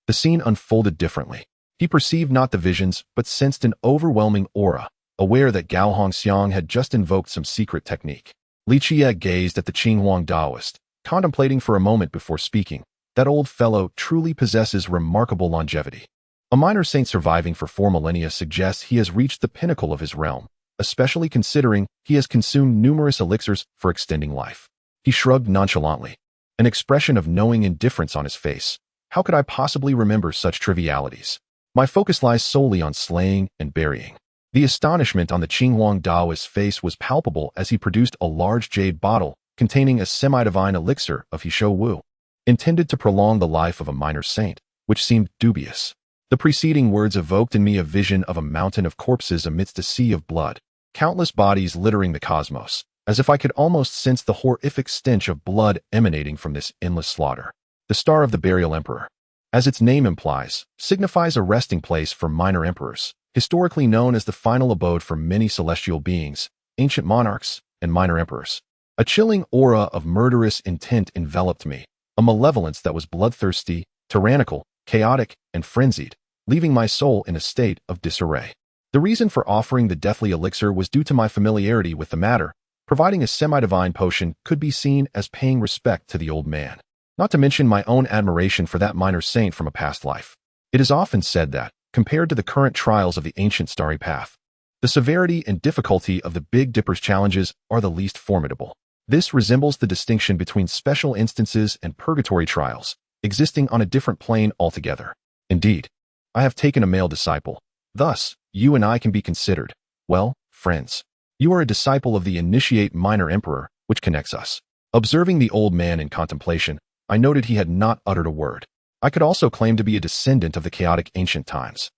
the scene unfolded differently. He perceived not the visions, but sensed an overwhelming aura, aware that Gao Hongxiang had just invoked some secret technique. Li Qiyeh gazed at the Qinghuang Taoist, contemplating for a moment before speaking. That old fellow truly possesses remarkable longevity. A minor saint surviving for 4 millennia suggests he has reached the pinnacle of his realm, especially considering he has consumed numerous elixirs for extending life. He shrugged nonchalantly, an expression of knowing indifference on his face. How could I possibly remember such trivialities? My focus lies solely on slaying and burying. The astonishment on the Qinghuang Taoist's face was palpable as he produced a large jade bottle containing a semi-divine elixir of Hishou Wu, intended to prolong the life of a minor saint, which seemed dubious. The preceding words evoked in me a vision of a mountain of corpses amidst a sea of blood, countless bodies littering the cosmos, as if I could almost sense the horrific stench of blood emanating from this endless slaughter. The Star of the Burial Emperor, as its name implies, signifies a resting place for minor emperors, historically known as the final abode for many celestial beings, ancient monarchs, and minor emperors. A chilling aura of murderous intent enveloped me, a malevolence that was bloodthirsty, tyrannical, chaotic, and frenzied, leaving my soul in a state of disarray. The reason for offering the deathly elixir was due to my familiarity with the matter. Providing a semi-divine potion could be seen as paying respect to the old man, not to mention my own admiration for that minor saint from a past life. It is often said that, compared to the current trials of the ancient starry path, the severity and difficulty of the Big Dipper's challenges are the least formidable. This resembles the distinction between special instances and purgatory trials, existing on a different plane altogether. Indeed, I have taken a male disciple. Thus, you and I can be considered, well, friends. You are a disciple of the initiate minor emperor, which connects us. Observing the old man in contemplation, I noted he had not uttered a word. I could also claim to be a descendant of the chaotic ancient times,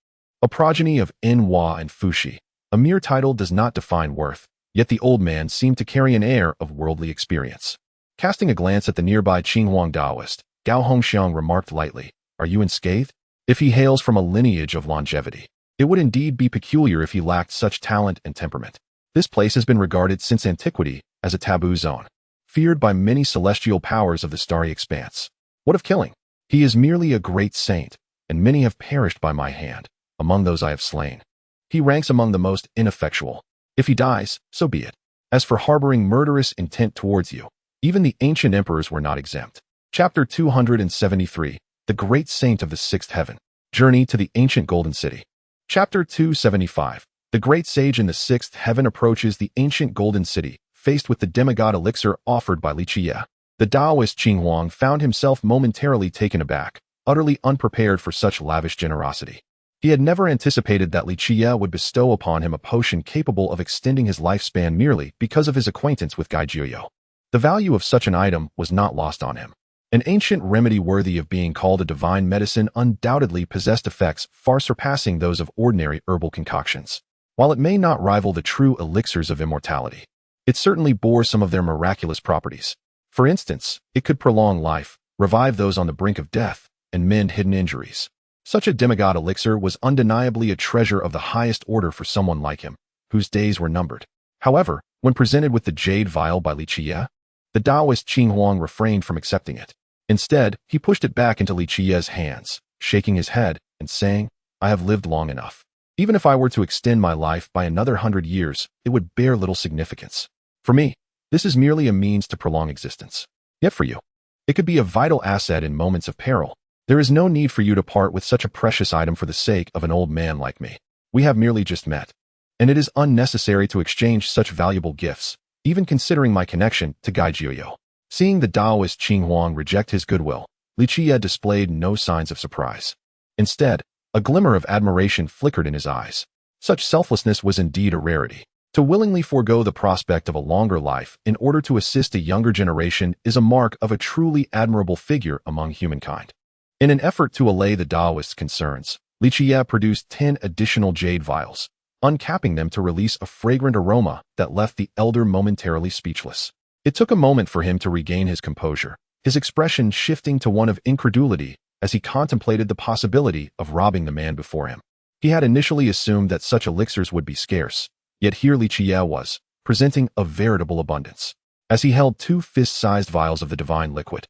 a progeny of Enhua and Fuxi. A mere title does not define worth, yet the old man seemed to carry an air of worldly experience. Casting a glance at the nearby Qinghuang Taoist, Gao Hongxiang remarked lightly, "Are you unscathed?" If he hails from a lineage of longevity, it would indeed be peculiar if he lacked such talent and temperament. This place has been regarded since antiquity as a taboo zone, feared by many celestial powers of the starry expanse. What of killing? He is merely a great saint, and many have perished by my hand, among those I have slain. He ranks among the most ineffectual. If he dies, so be it. As for harboring murderous intent towards you, even the ancient emperors were not exempt. Chapter 273, The Great Saint of the Sixth Heaven. Journey to the Ancient Golden City. Chapter 275, The Great Sage in the Sixth Heaven approaches the Ancient Golden City, faced with the demigod elixir offered by Li Qiyeh. The Taoist Qinghuang found himself momentarily taken aback, utterly unprepared for such lavish generosity. He had never anticipated that Li Qiyeh would bestow upon him a potion capable of extending his lifespan merely because of his acquaintance with Gai Jiuyo. The value of such an item was not lost on him. An ancient remedy worthy of being called a divine medicine undoubtedly possessed effects far surpassing those of ordinary herbal concoctions. While it may not rival the true elixirs of immortality, it certainly bore some of their miraculous properties. For instance, it could prolong life, revive those on the brink of death, and mend hidden injuries. Such a demigod elixir was undeniably a treasure of the highest order for someone like him, whose days were numbered. However, when presented with the jade vial by Li Qiyeh, the Taoist Qinghuang refrained from accepting it. Instead, he pushed it back into Li Qiyeh's hands, shaking his head and saying, "I have lived long enough. Even if I were to extend my life by another 100 years, it would bear little significance. For me, This is merely a means to prolong existence. Yet for you, it could be a vital asset in moments of peril. There is no need for you to part with such a precious item for the sake of an old man like me. We have merely just met, and it is unnecessary to exchange such valuable gifts, even considering my connection to Gai Jiuyo. Seeing the Taoist Qing Huang reject his goodwill, Li Qiyeh displayed no signs of surprise. Instead, a glimmer of admiration flickered in his eyes. Such selflessness was indeed a rarity. To willingly forego the prospect of a longer life in order to assist a younger generation is a mark of a truly admirable figure among humankind. In an effort to allay the Taoist's concerns, Li Qiyeh produced 10 additional jade vials, uncapping them to release a fragrant aroma that left the elder momentarily speechless. It took a moment for him to regain his composure, his expression shifting to one of incredulity as he contemplated the possibility of robbing the man before him. He had initially assumed that such elixirs would be scarce, yet here Li Qiyeh was, presenting a veritable abundance. As he held 2 fist-sized vials of the divine liquid,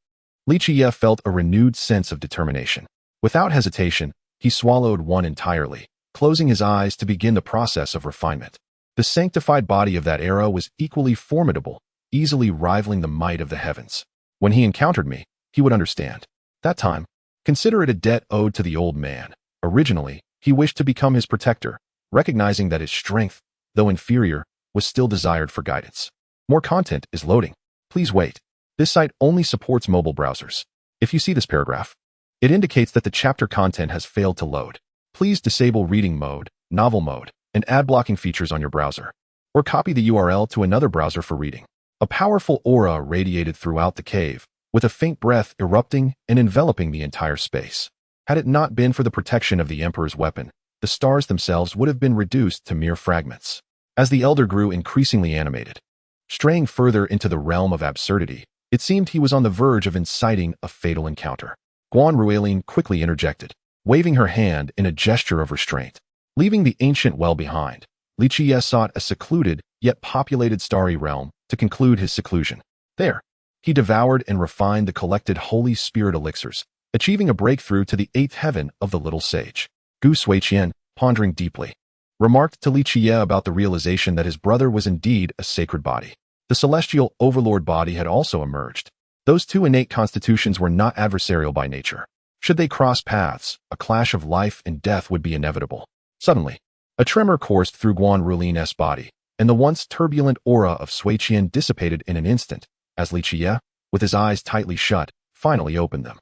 Li Qiyeh felt a renewed sense of determination. Without hesitation, he swallowed one entirely, closing his eyes to begin the process of refinement. The sanctified body of that era was equally formidable, easily rivaling the might of the heavens. When he encountered me, he would understand. That time, consider it a debt owed to the old man. Originally, he wished to become his protector, recognizing that his strength, though inferior, was still desired for guidance. More content is loading. Please wait. This site only supports mobile browsers. If you see this paragraph, it indicates that the chapter content has failed to load. Please disable reading mode, novel mode, and ad blocking features on your browser, or copy the URL to another browser for reading. A powerful aura radiated throughout the cave, with a faint breath erupting and enveloping the entire space. Had it not been for the protection of the Emperor's weapon, the stars themselves would have been reduced to mere fragments. As the elder grew increasingly animated, straying further into the realm of absurdity, it seemed he was on the verge of inciting a fatal encounter. Guan Ruilin quickly interjected, waving her hand in a gesture of restraint. Leaving the ancient well behind, Li Qiyeh sought a secluded, yet populated starry realm to conclude his seclusion. There, he devoured and refined the collected holy spirit elixirs, achieving a breakthrough to the 8th heaven of the little sage. Gu Suiqian, pondering deeply, remarked to Li Qiyeh about the realization that his brother was indeed a sacred body. The celestial overlord body had also emerged. Those 2 innate constitutions were not adversarial by nature. Should they cross paths, a clash of life and death would be inevitable. Suddenly, a tremor coursed through Guan Rulin's body, and the once turbulent aura of Suiqian dissipated in an instant, as Li Qiyeh, with his eyes tightly shut, finally opened them.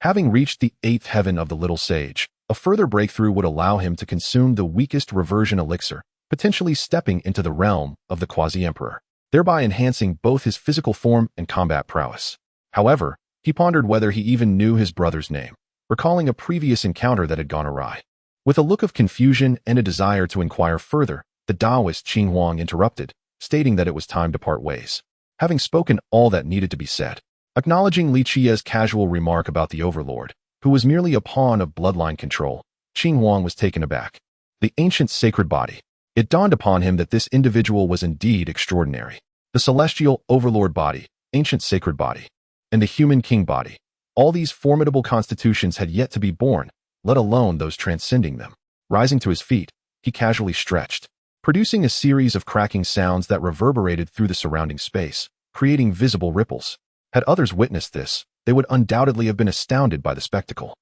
Having reached the 8th heaven of the little sage, a further breakthrough would allow him to consume the weakest reversion elixir, potentially stepping into the realm of the quasi-emperor, thereby enhancing both his physical form and combat prowess. However, he pondered whether he even knew his brother's name, recalling a previous encounter that had gone awry. With a look of confusion and a desire to inquire further, the Taoist Qing Huang interrupted, stating that it was time to part ways. Having spoken all that needed to be said, acknowledging Li Qiyeh's casual remark about the overlord, who was merely a pawn of bloodline control, Qing Huang was taken aback. The ancient sacred body. It dawned upon him that this individual was indeed extraordinary. The celestial overlord body, ancient sacred body, and the human king body. All these formidable constitutions had yet to be born, let alone those transcending them. Rising to his feet, he casually stretched, producing a series of cracking sounds that reverberated through the surrounding space, creating visible ripples. Had others witnessed this, they would undoubtedly have been astounded by the spectacle.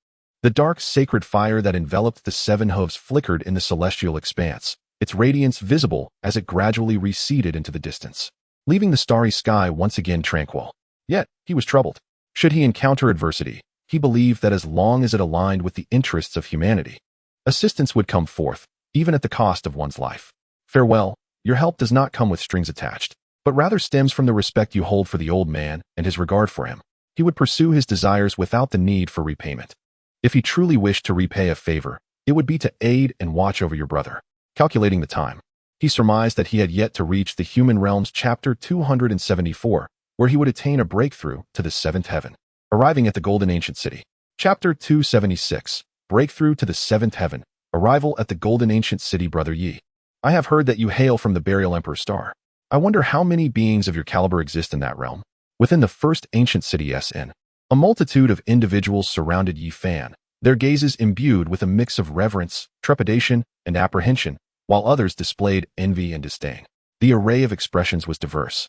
The dark sacred fire that enveloped the 7 hooves flickered in the celestial expanse, its radiance visible as it gradually receded into the distance, leaving the starry sky once again tranquil. Yet, he was troubled. Should he encounter adversity, he believed that as long as it aligned with the interests of humanity, assistance would come forth, even at the cost of one's life. Farewell, your help does not come with strings attached, but rather stems from the respect you hold for the old man and his regard for him. He would pursue his desires without the need for repayment. If he truly wished to repay a favor, it would be to aid and watch over your brother. Calculating the time, he surmised that he had yet to reach the human realms chapter 274, where he would attain a breakthrough to the 7th heaven. Arriving at the Golden Ancient City. Chapter 276, Breakthrough to the 7th Heaven. Arrival at the Golden Ancient City. Brother Yi, I have heard that you hail from the Burial Emperor Star. I wonder how many beings of your caliber exist in that realm. Within the first ancient city SN, a multitude of individuals surrounded Yi Fan, their gazes imbued with a mix of reverence, trepidation, and apprehension, while others displayed envy and disdain. The array of expressions was diverse,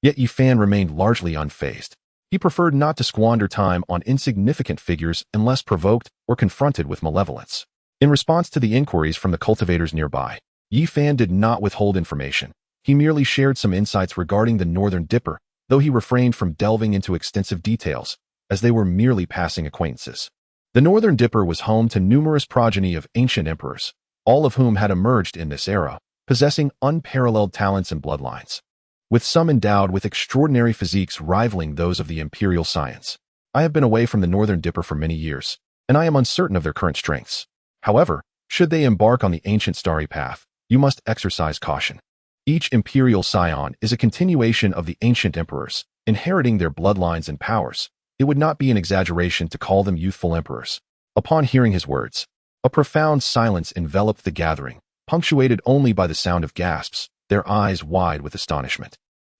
Yet Yi Fan remained largely unfazed. He preferred not to squander time on insignificant figures unless provoked or confronted with malevolence. In response to the inquiries from the cultivators nearby, Yi Fan did not withhold information. He merely shared some insights regarding the Northern Dipper, though he refrained from delving into extensive details, as they were merely passing acquaintances. The Northern Dipper was home to numerous progeny of ancient emperors, all of whom had emerged in this era, possessing unparalleled talents and bloodlines, with some endowed with extraordinary physiques rivaling those of the imperial science. I have been away from the Northern Dipper for many years, and I am uncertain of their current strengths. However, should they embark on the ancient starry path, you must exercise caution. Each imperial scion is a continuation of the ancient emperors, inheriting their bloodlines and powers. It would not be an exaggeration to call them youthful emperors. Upon hearing his words, a profound silence enveloped the gathering, punctuated only by the sound of gasps, their eyes wide with astonishment.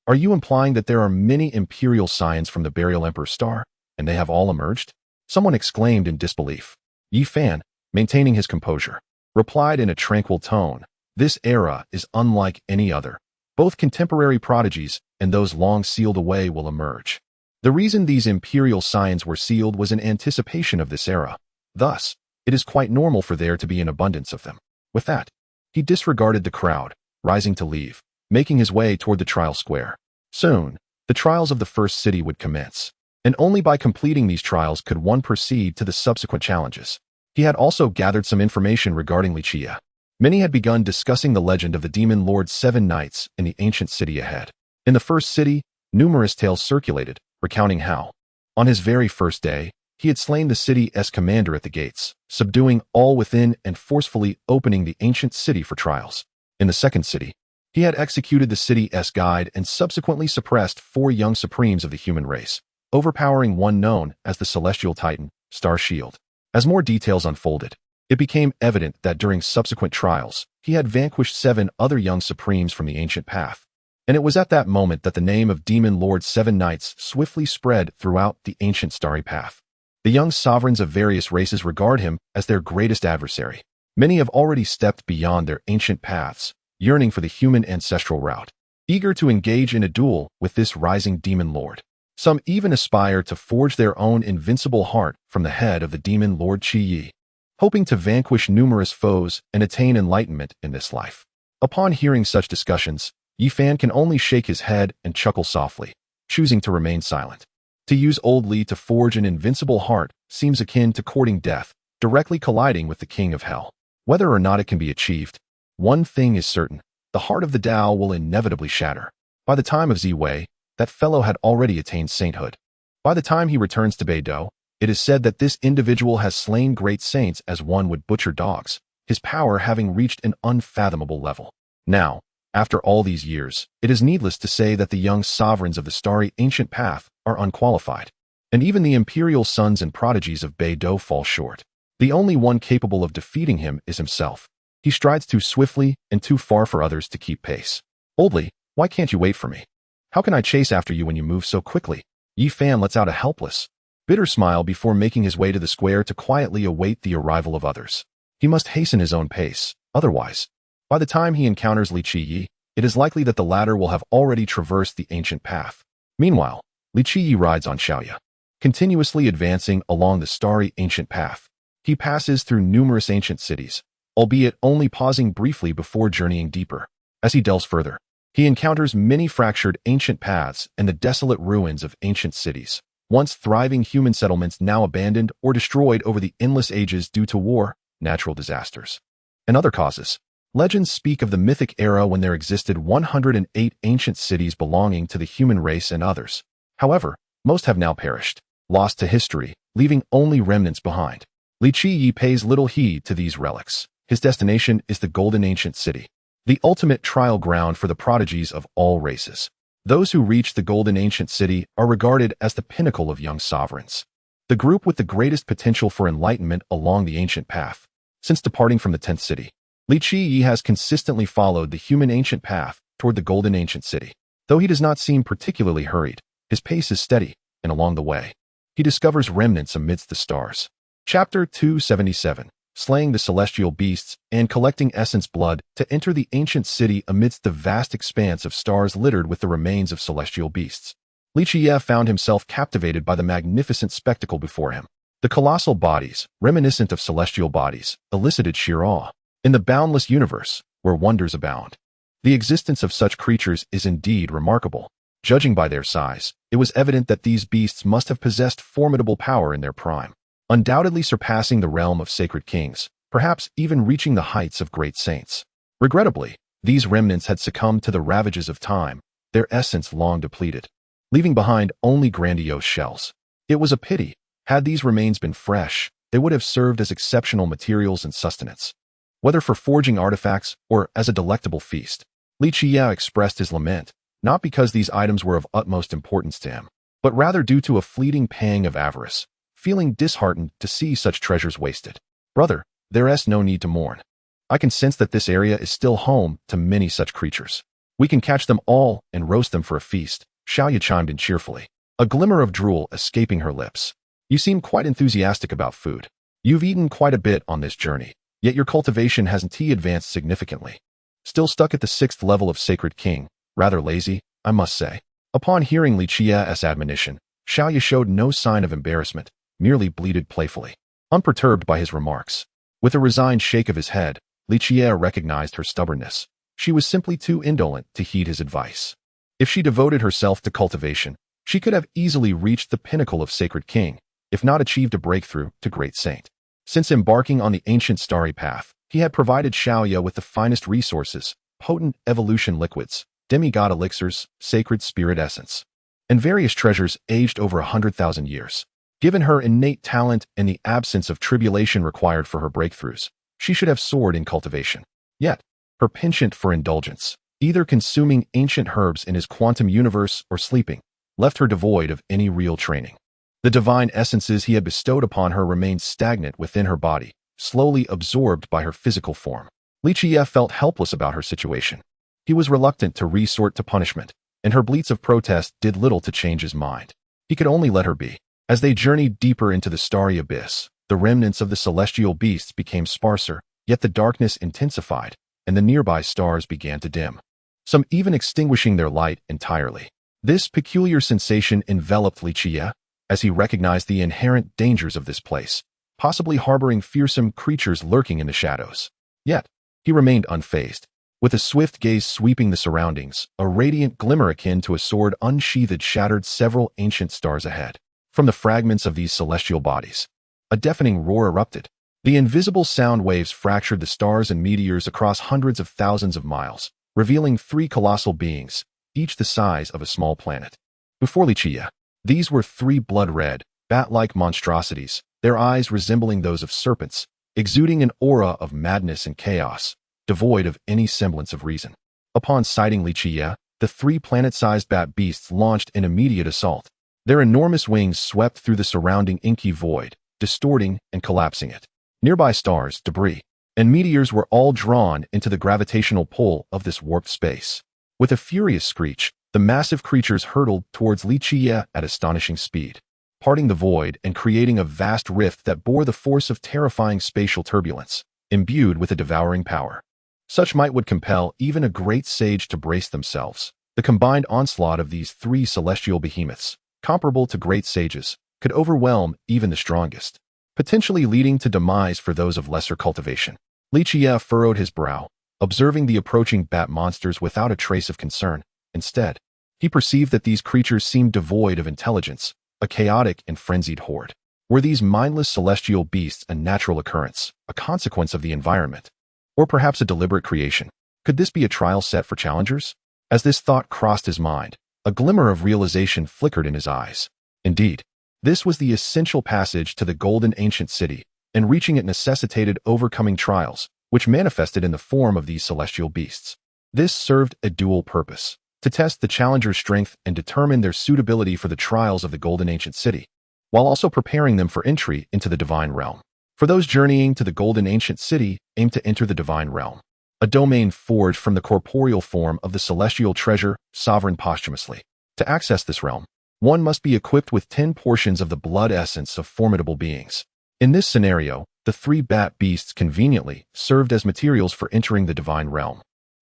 Are you implying that there are many imperial scions from the burial emperor's star, and they have all emerged? Someone exclaimed in disbelief. Yi Fan, maintaining his composure, replied in a tranquil tone, "This era is unlike any other. Both contemporary prodigies and those long sealed away will emerge. The reason these imperial scions were sealed was in anticipation of this era. Thus, it is quite normal for there to be an abundance of them." With that, he disregarded the crowd, rising to leave, making his way toward the trial square. Soon, the trials of the first city would commence, and only by completing these trials could one proceed to the subsequent challenges. He had also gathered some information regarding Li Qiyeh. Many had begun discussing the legend of the demon lord's 7 knights in the ancient city ahead. In the first city, numerous tales circulated, recounting how, on his very first day, he had slain the city's commander at the gates, subduing all within and forcefully opening the ancient city for trials. In the second city, he had executed the city's guide and subsequently suppressed 4 young supremes of the human race, overpowering one known as the celestial titan, Star Shield. As more details unfolded, it became evident that during subsequent trials, he had vanquished 7 other young supremes from the ancient path. And it was at that moment that the name of Demon Lord's 7 Knights swiftly spread throughout the ancient starry path. The young sovereigns of various races regard him as their greatest adversary. Many have already stepped beyond their ancient paths, yearning for the human ancestral route, eager to engage in a duel with this rising demon lord. Some even aspire to forge their own invincible heart from the head of the demon Lord Qiyeh, hoping to vanquish numerous foes and attain enlightenment in this life. Upon hearing such discussions, Yi Fan can only shake his head and chuckle softly, choosing to remain silent. To use old Li to forge an invincible heart seems akin to courting death, directly colliding with the king of hell. Whether or not it can be achieved, one thing is certain: the heart of the Tao will inevitably shatter. By the time of Ziwei, that fellow had already attained sainthood. By the time he returns to Beidou, it is said that this individual has slain great saints as one would butcher dogs, his power having reached an unfathomable level. Now, after all these years, it is needless to say that the young sovereigns of the starry ancient path are unqualified, and even the imperial sons and prodigies of Beidou fall short. The only one capable of defeating him is himself. He strides too swiftly and too far for others to keep pace. "Old Li, why can't you wait for me? How can I chase after you when you move so quickly?" Yi Fan lets out a helpless, bitter smile before making his way to the square to quietly await the arrival of others. He must hasten his own pace, otherwise, by the time he encounters Li Qiyeh, it is likely that the latter will have already traversed the ancient path. Meanwhile, Li Qiyeh rides on Xiaoya, continuously advancing along the starry ancient path. He passes through numerous ancient cities, albeit only pausing briefly before journeying deeper. As he delves further, he encounters many fractured ancient paths and the desolate ruins of ancient cities, once thriving human settlements now abandoned or destroyed over the endless ages due to war, natural disasters, and other causes. Legends speak of the mythic era when there existed 108 ancient cities belonging to the human race and others. However, most have now perished, lost to history, leaving only remnants behind. Li Qiyeh pays little heed to these relics. His destination is the Golden Ancient City, the ultimate trial ground for the prodigies of all races. Those who reach the Golden Ancient City are regarded as the pinnacle of young sovereigns, the group with the greatest potential for enlightenment along the ancient path. Since departing from the 10th city, Li Qiyeh has consistently followed the human ancient path toward the Golden Ancient City. Though he does not seem particularly hurried, his pace is steady, and along the way, he discovers remnants amidst the stars. Chapter 277. slaying the celestial beasts and collecting essence blood to enter the ancient city amidst the vast expanse of stars littered with the remains of celestial beasts. Li Qiyeh found himself captivated by the magnificent spectacle before him. The colossal bodies, reminiscent of celestial bodies, elicited sheer awe. In the boundless universe, where wonders abound, the existence of such creatures is indeed remarkable. Judging by their size, it was evident that these beasts must have possessed formidable power in their prime, undoubtedly surpassing the realm of sacred kings, perhaps even reaching the heights of great saints. Regrettably, these remnants had succumbed to the ravages of time, their essence long depleted, leaving behind only grandiose shells. It was a pity. Had these remains been fresh, they would have served as exceptional materials and sustenance, whether for forging artifacts or as a delectable feast. Li Qiyeh expressed his lament, not because these items were of utmost importance to him, but rather due to a fleeting pang of avarice, feeling disheartened to see such treasures wasted. Brother, there's no need to mourn. I can sense that this area is still home to many such creatures. We can catch them all and roast them for a feast, Xiaoya chimed in cheerfully, a glimmer of drool escaping her lips. You seem quite enthusiastic about food. You've eaten quite a bit on this journey, yet your cultivation hasn't advanced significantly. Still stuck at the 6th level of Sacred King, rather lazy, I must say. Upon hearing Li Qiyeh's admonition, Xiaoya showed no sign of embarrassment, merely bleated playfully, unperturbed by his remarks. With a resigned shake of his head, Li Qiyeh recognized her stubbornness. She was simply too indolent to heed his advice. If she devoted herself to cultivation, she could have easily reached the pinnacle of Sacred King, if not achieved a breakthrough to Great Saint. Since embarking on the ancient starry path, he had provided Xiaoya with the finest resources, potent evolution liquids, demigod elixirs, sacred spirit essence, and various treasures aged over 100,000 years. Given her innate talent and the absence of tribulation required for her breakthroughs, she should have soared in cultivation. Yet, her penchant for indulgence, either consuming ancient herbs in his quantum universe or sleeping, left her devoid of any real training. The divine essences he had bestowed upon her remained stagnant within her body, slowly absorbed by her physical form. Li Qiyeh felt helpless about her situation. He was reluctant to resort to punishment, and her bleats of protest did little to change his mind. He could only let her be. As they journeyed deeper into the starry abyss, the remnants of the celestial beasts became sparser, yet the darkness intensified, and the nearby stars began to dim, some even extinguishing their light entirely. This peculiar sensation enveloped Li Qiyeh, as he recognized the inherent dangers of this place, possibly harboring fearsome creatures lurking in the shadows. Yet, he remained unfazed. With a swift gaze sweeping the surroundings, a radiant glimmer akin to a sword unsheathed shattered several ancient stars ahead. From the fragments of these celestial bodies, a deafening roar erupted. The invisible sound waves fractured the stars and meteors across hundreds of thousands of miles, revealing 3 colossal beings, each the size of a small planet. Before Li Qiyeh, these were 3 blood-red, bat-like monstrosities, their eyes resembling those of serpents, exuding an aura of madness and chaos, devoid of any semblance of reason. Upon sighting Li Qiyeh, the 3 planet-sized bat beasts launched an immediate assault. Their enormous wings swept through the surrounding inky void, distorting and collapsing it. Nearby stars, debris, and meteors were all drawn into the gravitational pull of this warped space. With a furious screech, the massive creatures hurtled towards Li Qiyeh at astonishing speed, parting the void and creating a vast rift that bore the force of terrifying spatial turbulence, imbued with a devouring power. Such might would compel even a great sage to brace themselves. The combined onslaught of these 3 celestial behemoths, comparable to great sages, could overwhelm even the strongest, potentially leading to demise for those of lesser cultivation. Li Qiyeh furrowed his brow, observing the approaching bat monsters without a trace of concern. Instead, he perceived that these creatures seemed devoid of intelligence, a chaotic and frenzied horde. Were these mindless celestial beasts a natural occurrence, a consequence of the environment, or perhaps a deliberate creation? Could this be a trial set for challengers? As this thought crossed his mind, a glimmer of realization flickered in his eyes. Indeed, this was the essential passage to the golden ancient city, and reaching it necessitated overcoming trials, which manifested in the form of these celestial beasts. This served a dual purpose: to test the challenger's strength and determine their suitability for the trials of the golden ancient city, while also preparing them for entry into the divine realm. For those journeying to the golden ancient city aim to enter the divine realm, a domain forged from the corporeal form of the celestial treasure, sovereign posthumously. To access this realm, one must be equipped with 10 portions of the blood essence of formidable beings. In this scenario, The three bat beasts conveniently served as materials for entering the divine realm,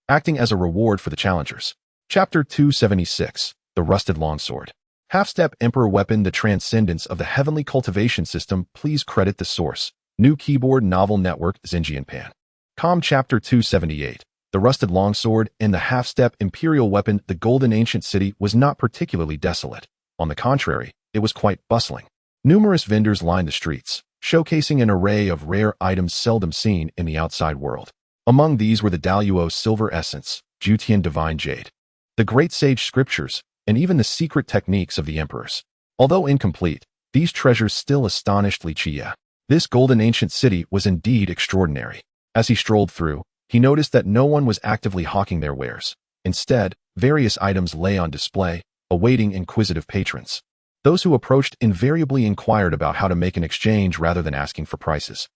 acting as a reward for the challengers. Chapter 276, The Rusted Longsword. Half-Step Emperor Weapon. The Transcendence of the Heavenly Cultivation System. Please credit the source. New Keyboard Novel Network. Xinjianpan. Chapter 278, The Rusted Longsword and the Half-Step Imperial Weapon. The Golden Ancient City was not particularly desolate. On the contrary, it was quite bustling. Numerous vendors lined the streets, showcasing an array of rare items seldom seen in the outside world. Among these were the Daluo Silver Essence, Jutian Divine Jade, the Great Sage Scriptures, and even the secret techniques of the emperors. Although incomplete, these treasures still astonished Li Qiyeh. This golden ancient city was indeed extraordinary. As he strolled through, he noticed that no one was actively hawking their wares. Instead, various items lay on display, awaiting inquisitive patrons. Those who approached invariably inquired about how to make an exchange rather than asking for prices,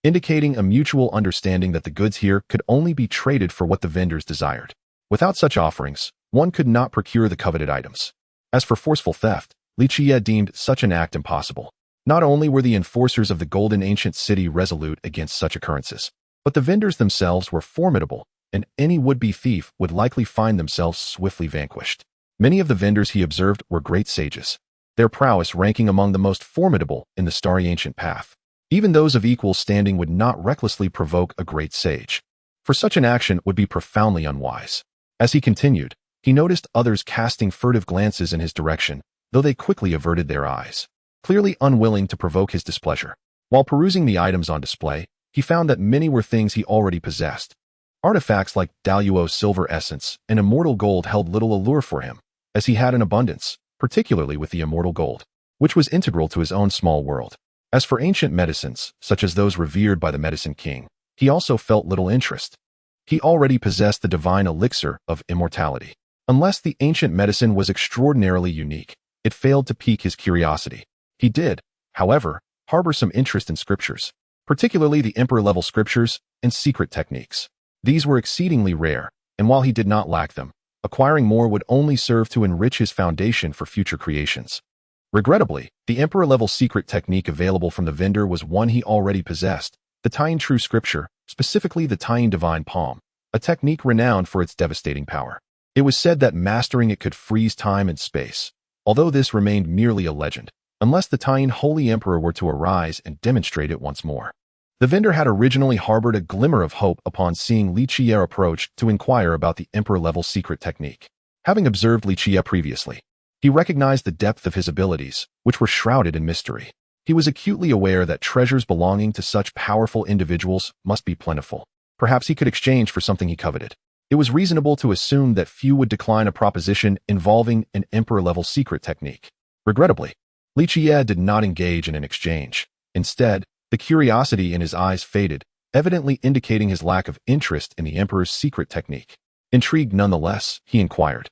indicating a mutual understanding that the goods here could only be traded for what the vendors desired. Without such offerings, one could not procure the coveted items. As for forceful theft, Li Qiyeh deemed such an act impossible. Not only were the enforcers of the golden ancient city resolute against such occurrences, but the vendors themselves were formidable, and any would-be thief would likely find themselves swiftly vanquished. Many of the vendors he observed were great sages, their prowess ranking among the most formidable in the starry ancient path. Even those of equal standing would not recklessly provoke a great sage, for such an action would be profoundly unwise. As he continued, he noticed others casting furtive glances in his direction, though they quickly averted their eyes, clearly unwilling to provoke his displeasure. While perusing the items on display, he found that many were things he already possessed. Artifacts like Daluo Silver Essence and Immortal Gold held little allure for him, as he had an abundance, particularly with the Immortal Gold, which was integral to his own small world. As for ancient medicines, such as those revered by the Medicine King, he also felt little interest. He already possessed the divine elixir of immortality. Unless the ancient medicine was extraordinarily unique, it failed to pique his curiosity. He did, however, harbor some interest in scriptures, particularly the emperor-level scriptures and secret techniques. These were exceedingly rare, and while he did not lack them, acquiring more would only serve to enrich his foundation for future creations. Regrettably, the emperor-level secret technique available from the vendor was one he already possessed, the Taiyin True Scripture, specifically the Taiyin Divine Palm, a technique renowned for its devastating power. It was said that mastering it could freeze time and space, although this remained merely a legend, unless the Taiyin Holy Emperor were to arise and demonstrate it once more. The vendor had originally harbored a glimmer of hope upon seeing Li Qiyeh approach to inquire about the emperor-level secret technique. Having observed Li Qiyeh previously, he recognized the depth of his abilities, which were shrouded in mystery. He was acutely aware that treasures belonging to such powerful individuals must be plentiful. Perhaps he could exchange for something he coveted. It was reasonable to assume that few would decline a proposition involving an emperor-level secret technique. Regrettably, Li Qiyeh did not engage in an exchange. Instead, the curiosity in his eyes faded, evidently indicating his lack of interest in the emperor's secret technique. Intrigued nonetheless, he inquired,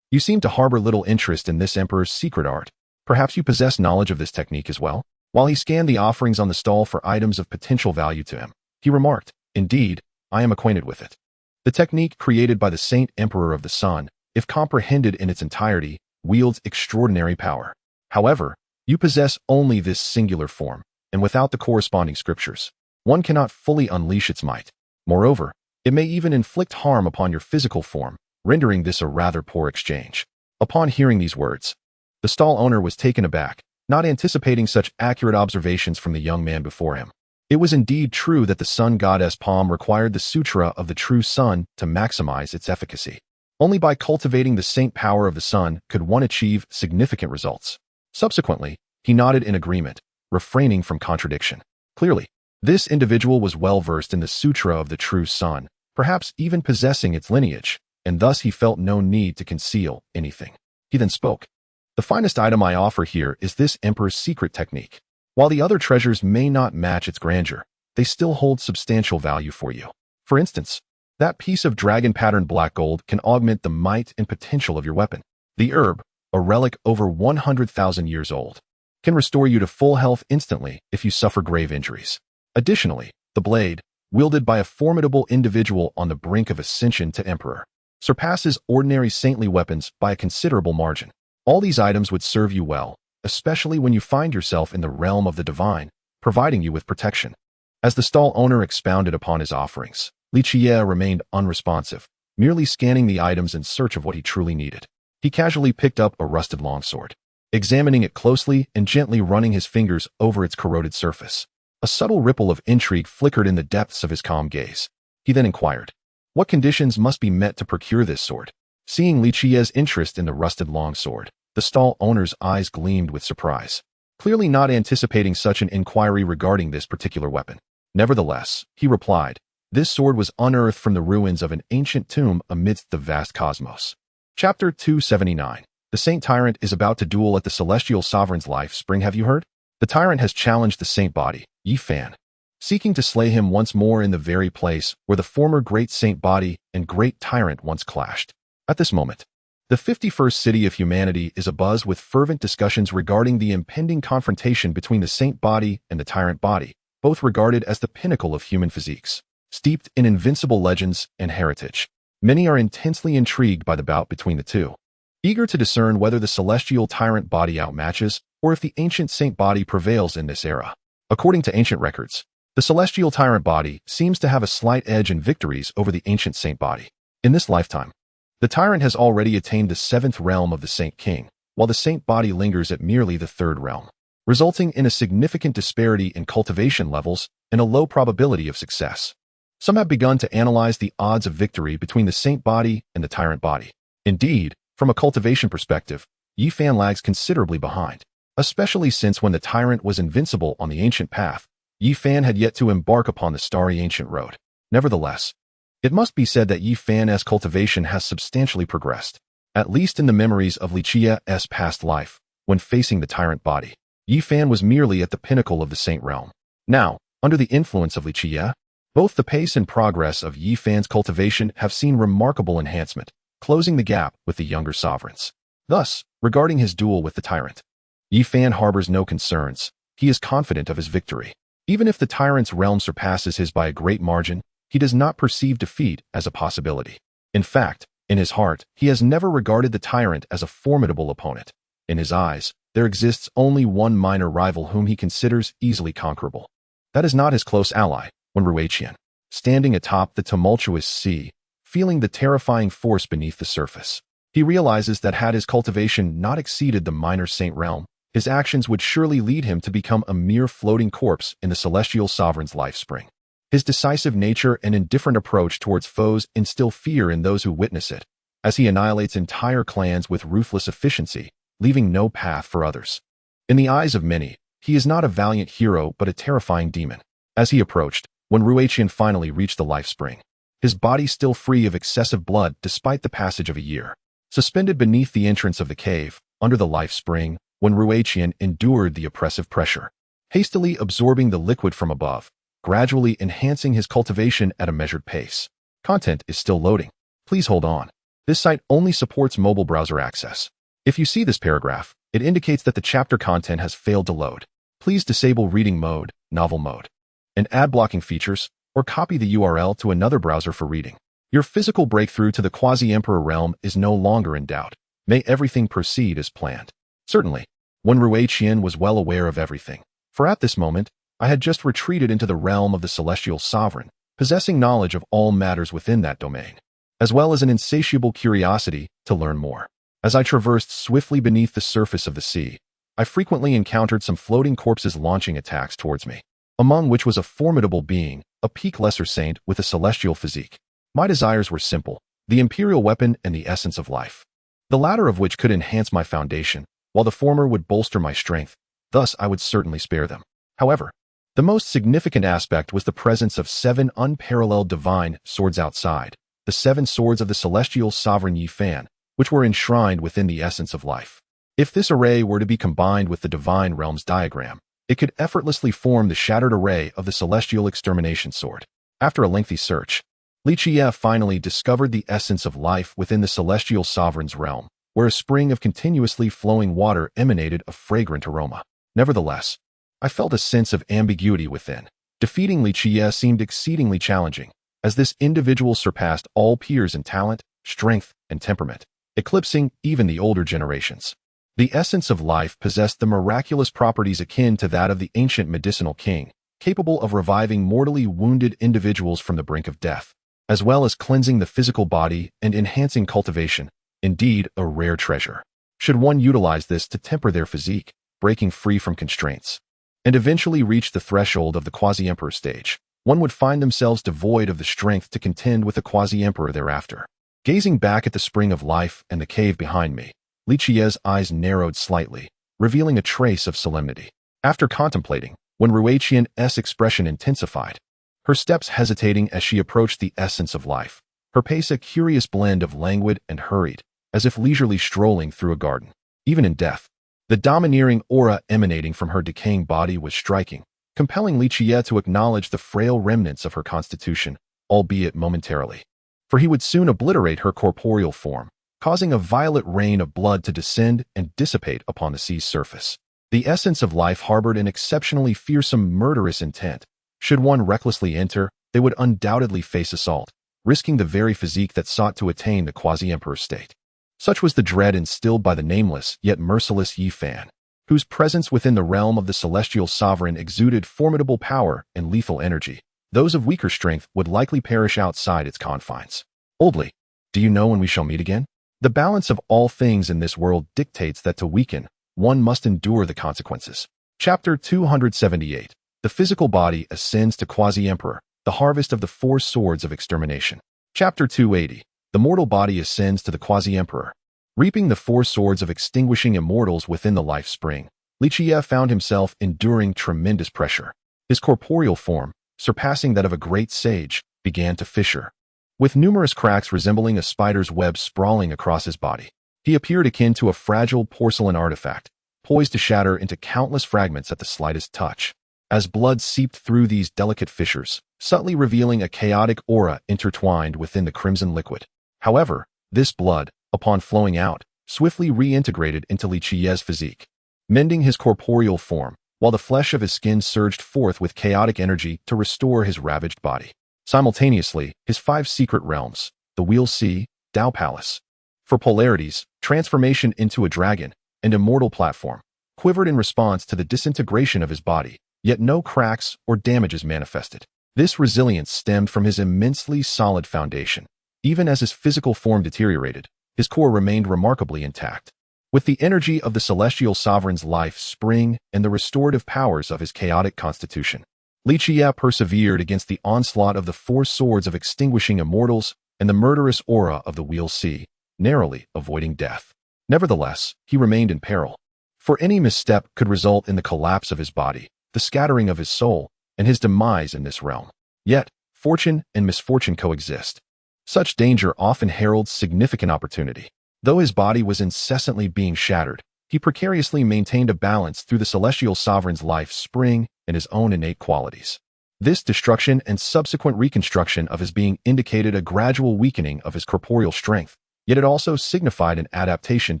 "You seem to harbor little interest in this emperor's secret art. Perhaps you possess knowledge of this technique as well?" While he scanned the offerings on the stall for items of potential value to him, he remarked, "Indeed, I am acquainted with it. The technique created by the Saint Emperor of the Sun, if comprehended in its entirety, wields extraordinary power. However, you possess only this singular form, and without the corresponding scriptures, one cannot fully unleash its might. Moreover, it may even inflict harm upon your physical form, rendering this a rather poor exchange." Upon hearing these words, the stall owner was taken aback, not anticipating such accurate observations from the young man before him. It was indeed true that the sun goddess palm required the sutra of the true sun to maximize its efficacy. Only by cultivating the saint power of the sun could one achieve significant results. Subsequently, he nodded in agreement, refraining from contradiction. Clearly, this individual was well versed in the sutra of the true sun, perhaps even possessing its lineage, and thus he felt no need to conceal anything. He then spoke. "The finest item I offer here is this emperor's secret technique. While the other treasures may not match its grandeur, they still hold substantial value for you. For instance, that piece of dragon-patterned black gold can augment the might and potential of your weapon. The herb, a relic over 100,000 years old, can restore you to full health instantly if you suffer grave injuries. Additionally, the blade, wielded by a formidable individual on the brink of ascension to emperor, surpasses ordinary saintly weapons by a considerable margin. All these items would serve you well, especially when you find yourself in the realm of the divine, providing you with protection." As the stall owner expounded upon his offerings, Li Qiyeh remained unresponsive, merely scanning the items in search of what he truly needed. He casually picked up a rusted longsword, examining it closely and gently running his fingers over its corroded surface. A subtle ripple of intrigue flickered in the depths of his calm gaze. He then inquired, "What conditions must be met to procure this sword?" Seeing Li Qiyeh's interest in the rusted longsword, the stall owner's eyes gleamed with surprise, clearly not anticipating such an inquiry regarding this particular weapon. Nevertheless, he replied, "This sword was unearthed from the ruins of an ancient tomb amidst the vast cosmos." Chapter 279. The Saint Tyrant is about to duel at the Celestial Sovereign's life spring. Have you heard? The tyrant has challenged the saint body, Yi Fan, seeking to slay him once more in the very place where the former great saint body and great tyrant once clashed. At this moment, the 51st city of humanity is abuzz with fervent discussions regarding the impending confrontation between the saint body and the tyrant body, both regarded as the pinnacle of human physiques, steeped in invincible legends and heritage. Many are intensely intrigued by the bout between the two, eager to discern whether the celestial tyrant body outmatches or if the ancient saint body prevails in this era. According to ancient records, the celestial tyrant body seems to have a slight edge in victories over the ancient saint body. In this lifetime, the tyrant has already attained the 7th realm of the saint king, while the saint body lingers at merely the 3rd realm, resulting in a significant disparity in cultivation levels and a low probability of success. Some have begun to analyze the odds of victory between the saint body and the tyrant body. Indeed, from a cultivation perspective, Yi Fan lags considerably behind, especially since when the tyrant was invincible on the ancient path, Yi Fan had yet to embark upon the Starry Ancient Road. Nevertheless, it must be said that Yi Fan's cultivation has substantially progressed, at least in the memories of Li Qiyeh's past life. When facing the tyrant body, Yi Fan was merely at the pinnacle of the saint realm. Now, under the influence of Li Qiyeh, both the pace and progress of Yi Fan's cultivation have seen remarkable enhancement, closing the gap with the younger sovereigns. Thus, regarding his duel with the tyrant, Yi Fan harbors no concerns. He is confident of his victory. Even if the tyrant's realm surpasses his by a great margin, he does not perceive defeat as a possibility. In fact, in his heart, he has never regarded the tyrant as a formidable opponent. In his eyes, there exists only one minor rival whom he considers easily conquerable. That is not his close ally, Li Qiyeh, standing atop the tumultuous sea, feeling the terrifying force beneath the surface. He realizes that had his cultivation not exceeded the minor saint realm, his actions would surely lead him to become a mere floating corpse in the celestial sovereign's life spring. His decisive nature and indifferent approach towards foes instill fear in those who witness it, as he annihilates entire clans with ruthless efficiency, leaving no path for others. In the eyes of many, he is not a valiant hero but a terrifying demon. As he approached, when Li Qiyeh finally reached the life spring, his body still free of excessive blood despite the passage of a year, suspended beneath the entrance of the cave, under the life spring, when Li Qiyeh endured the oppressive pressure, hastily absorbing the liquid from above, gradually enhancing his cultivation at a measured pace. Content is still loading. Please hold on. This site only supports mobile browser access. If you see this paragraph, it indicates that the chapter content has failed to load. Please disable reading mode, novel mode, and ad blocking features, or copy the URL to another browser for reading. Your physical breakthrough to the quasi-emperor realm is no longer in doubt. May everything proceed as planned. Certainly, when Li Qiyeh was well aware of everything, for at this moment, I had just retreated into the realm of the celestial sovereign, possessing knowledge of all matters within that domain, as well as an insatiable curiosity to learn more. As I traversed swiftly beneath the surface of the sea, I frequently encountered some floating corpses launching attacks towards me, among which was a formidable being, a peak lesser saint with a celestial physique. My desires were simple, the imperial weapon and the essence of life, the latter of which could enhance my foundation, while the former would bolster my strength. Thus I would certainly spare them. However, the most significant aspect was the presence of 7 unparalleled divine swords outside, the 7 swords of the celestial sovereign Yi Fan, which were enshrined within the essence of life. If this array were to be combined with the divine realms diagram, it could effortlessly form the shattered array of the celestial extermination sword. After a lengthy search, Li Qiyeh finally discovered the essence of life within the celestial sovereign's realm, where a spring of continuously flowing water emanated a fragrant aroma. Nevertheless, I felt a sense of ambiguity within. Defeating Li Qiyeh seemed exceedingly challenging, as this individual surpassed all peers in talent, strength, and temperament, eclipsing even the older generations. The essence of life possessed the miraculous properties akin to that of the ancient medicinal king, capable of reviving mortally wounded individuals from the brink of death, as well as cleansing the physical body and enhancing cultivation. Indeed, a rare treasure. Should one utilize this to temper their physique, breaking free from constraints, and eventually reach the threshold of the quasi-emperor stage, one would find themselves devoid of the strength to contend with a quasi-emperor thereafter. Gazing back at the spring of life and the cave behind me, Li Qiyeh's eyes narrowed slightly, revealing a trace of solemnity. After contemplating, when Ruiqian's expression intensified, her steps hesitating as she approached the essence of life, her pace a curious blend of languid and hurried, as if leisurely strolling through a garden. Even in death, the domineering aura emanating from her decaying body was striking, compelling Li Qiyeh to acknowledge the frail remnants of her constitution, albeit momentarily. For he would soon obliterate her corporeal form, causing a violent rain of blood to descend and dissipate upon the sea's surface. The essence of life harbored an exceptionally fearsome, murderous intent. Should one recklessly enter, they would undoubtedly face assault, risking the very physique that sought to attain the quasi-emperor state. Such was the dread instilled by the nameless yet merciless Yi Fan, whose presence within the realm of the celestial sovereign exuded formidable power and lethal energy. Those of weaker strength would likely perish outside its confines. Oldly, do you know when we shall meet again? The balance of all things in this world dictates that to weaken, one must endure the consequences. Chapter 278. The physical body ascends to quasi-emperor, the harvest of the four swords of extermination. Chapter 280. The mortal body ascends to the quasi-emperor. Reaping the four swords of extinguishing immortals within the life spring, Li Qiyeh found himself enduring tremendous pressure. His corporeal form, surpassing that of a great sage, began to fissure, with numerous cracks resembling a spider's web sprawling across his body. He appeared akin to a fragile porcelain artifact, poised to shatter into countless fragments at the slightest touch. As blood seeped through these delicate fissures, subtly revealing a chaotic aura intertwined within the crimson liquid. However, this blood, upon flowing out, swiftly reintegrated into Li Qiyeh's physique, mending his corporeal form, while the flesh of his skin surged forth with chaotic energy to restore his ravaged body. Simultaneously, his 5 secret realms, the Wheel Sea, Tao Palace, for polarities, transformation into a dragon, and immortal platform, quivered in response to the disintegration of his body, yet no cracks or damages manifested. This resilience stemmed from his immensely solid foundation. Even as his physical form deteriorated, his core remained remarkably intact. With the energy of the celestial sovereign's life spring and the restorative powers of his chaotic constitution, Li Qiyeh persevered against the onslaught of the 4 swords of extinguishing immortals and the murderous aura of the Wheel Sea, narrowly avoiding death. Nevertheless, he remained in peril, for any misstep could result in the collapse of his body, the scattering of his soul, and his demise in this realm. Yet, fortune and misfortune coexist. Such danger often heralds significant opportunity. Though his body was incessantly being shattered, he precariously maintained a balance through the celestial sovereign's life spring and his own innate qualities. This destruction and subsequent reconstruction of his being indicated a gradual weakening of his corporeal strength, yet it also signified an adaptation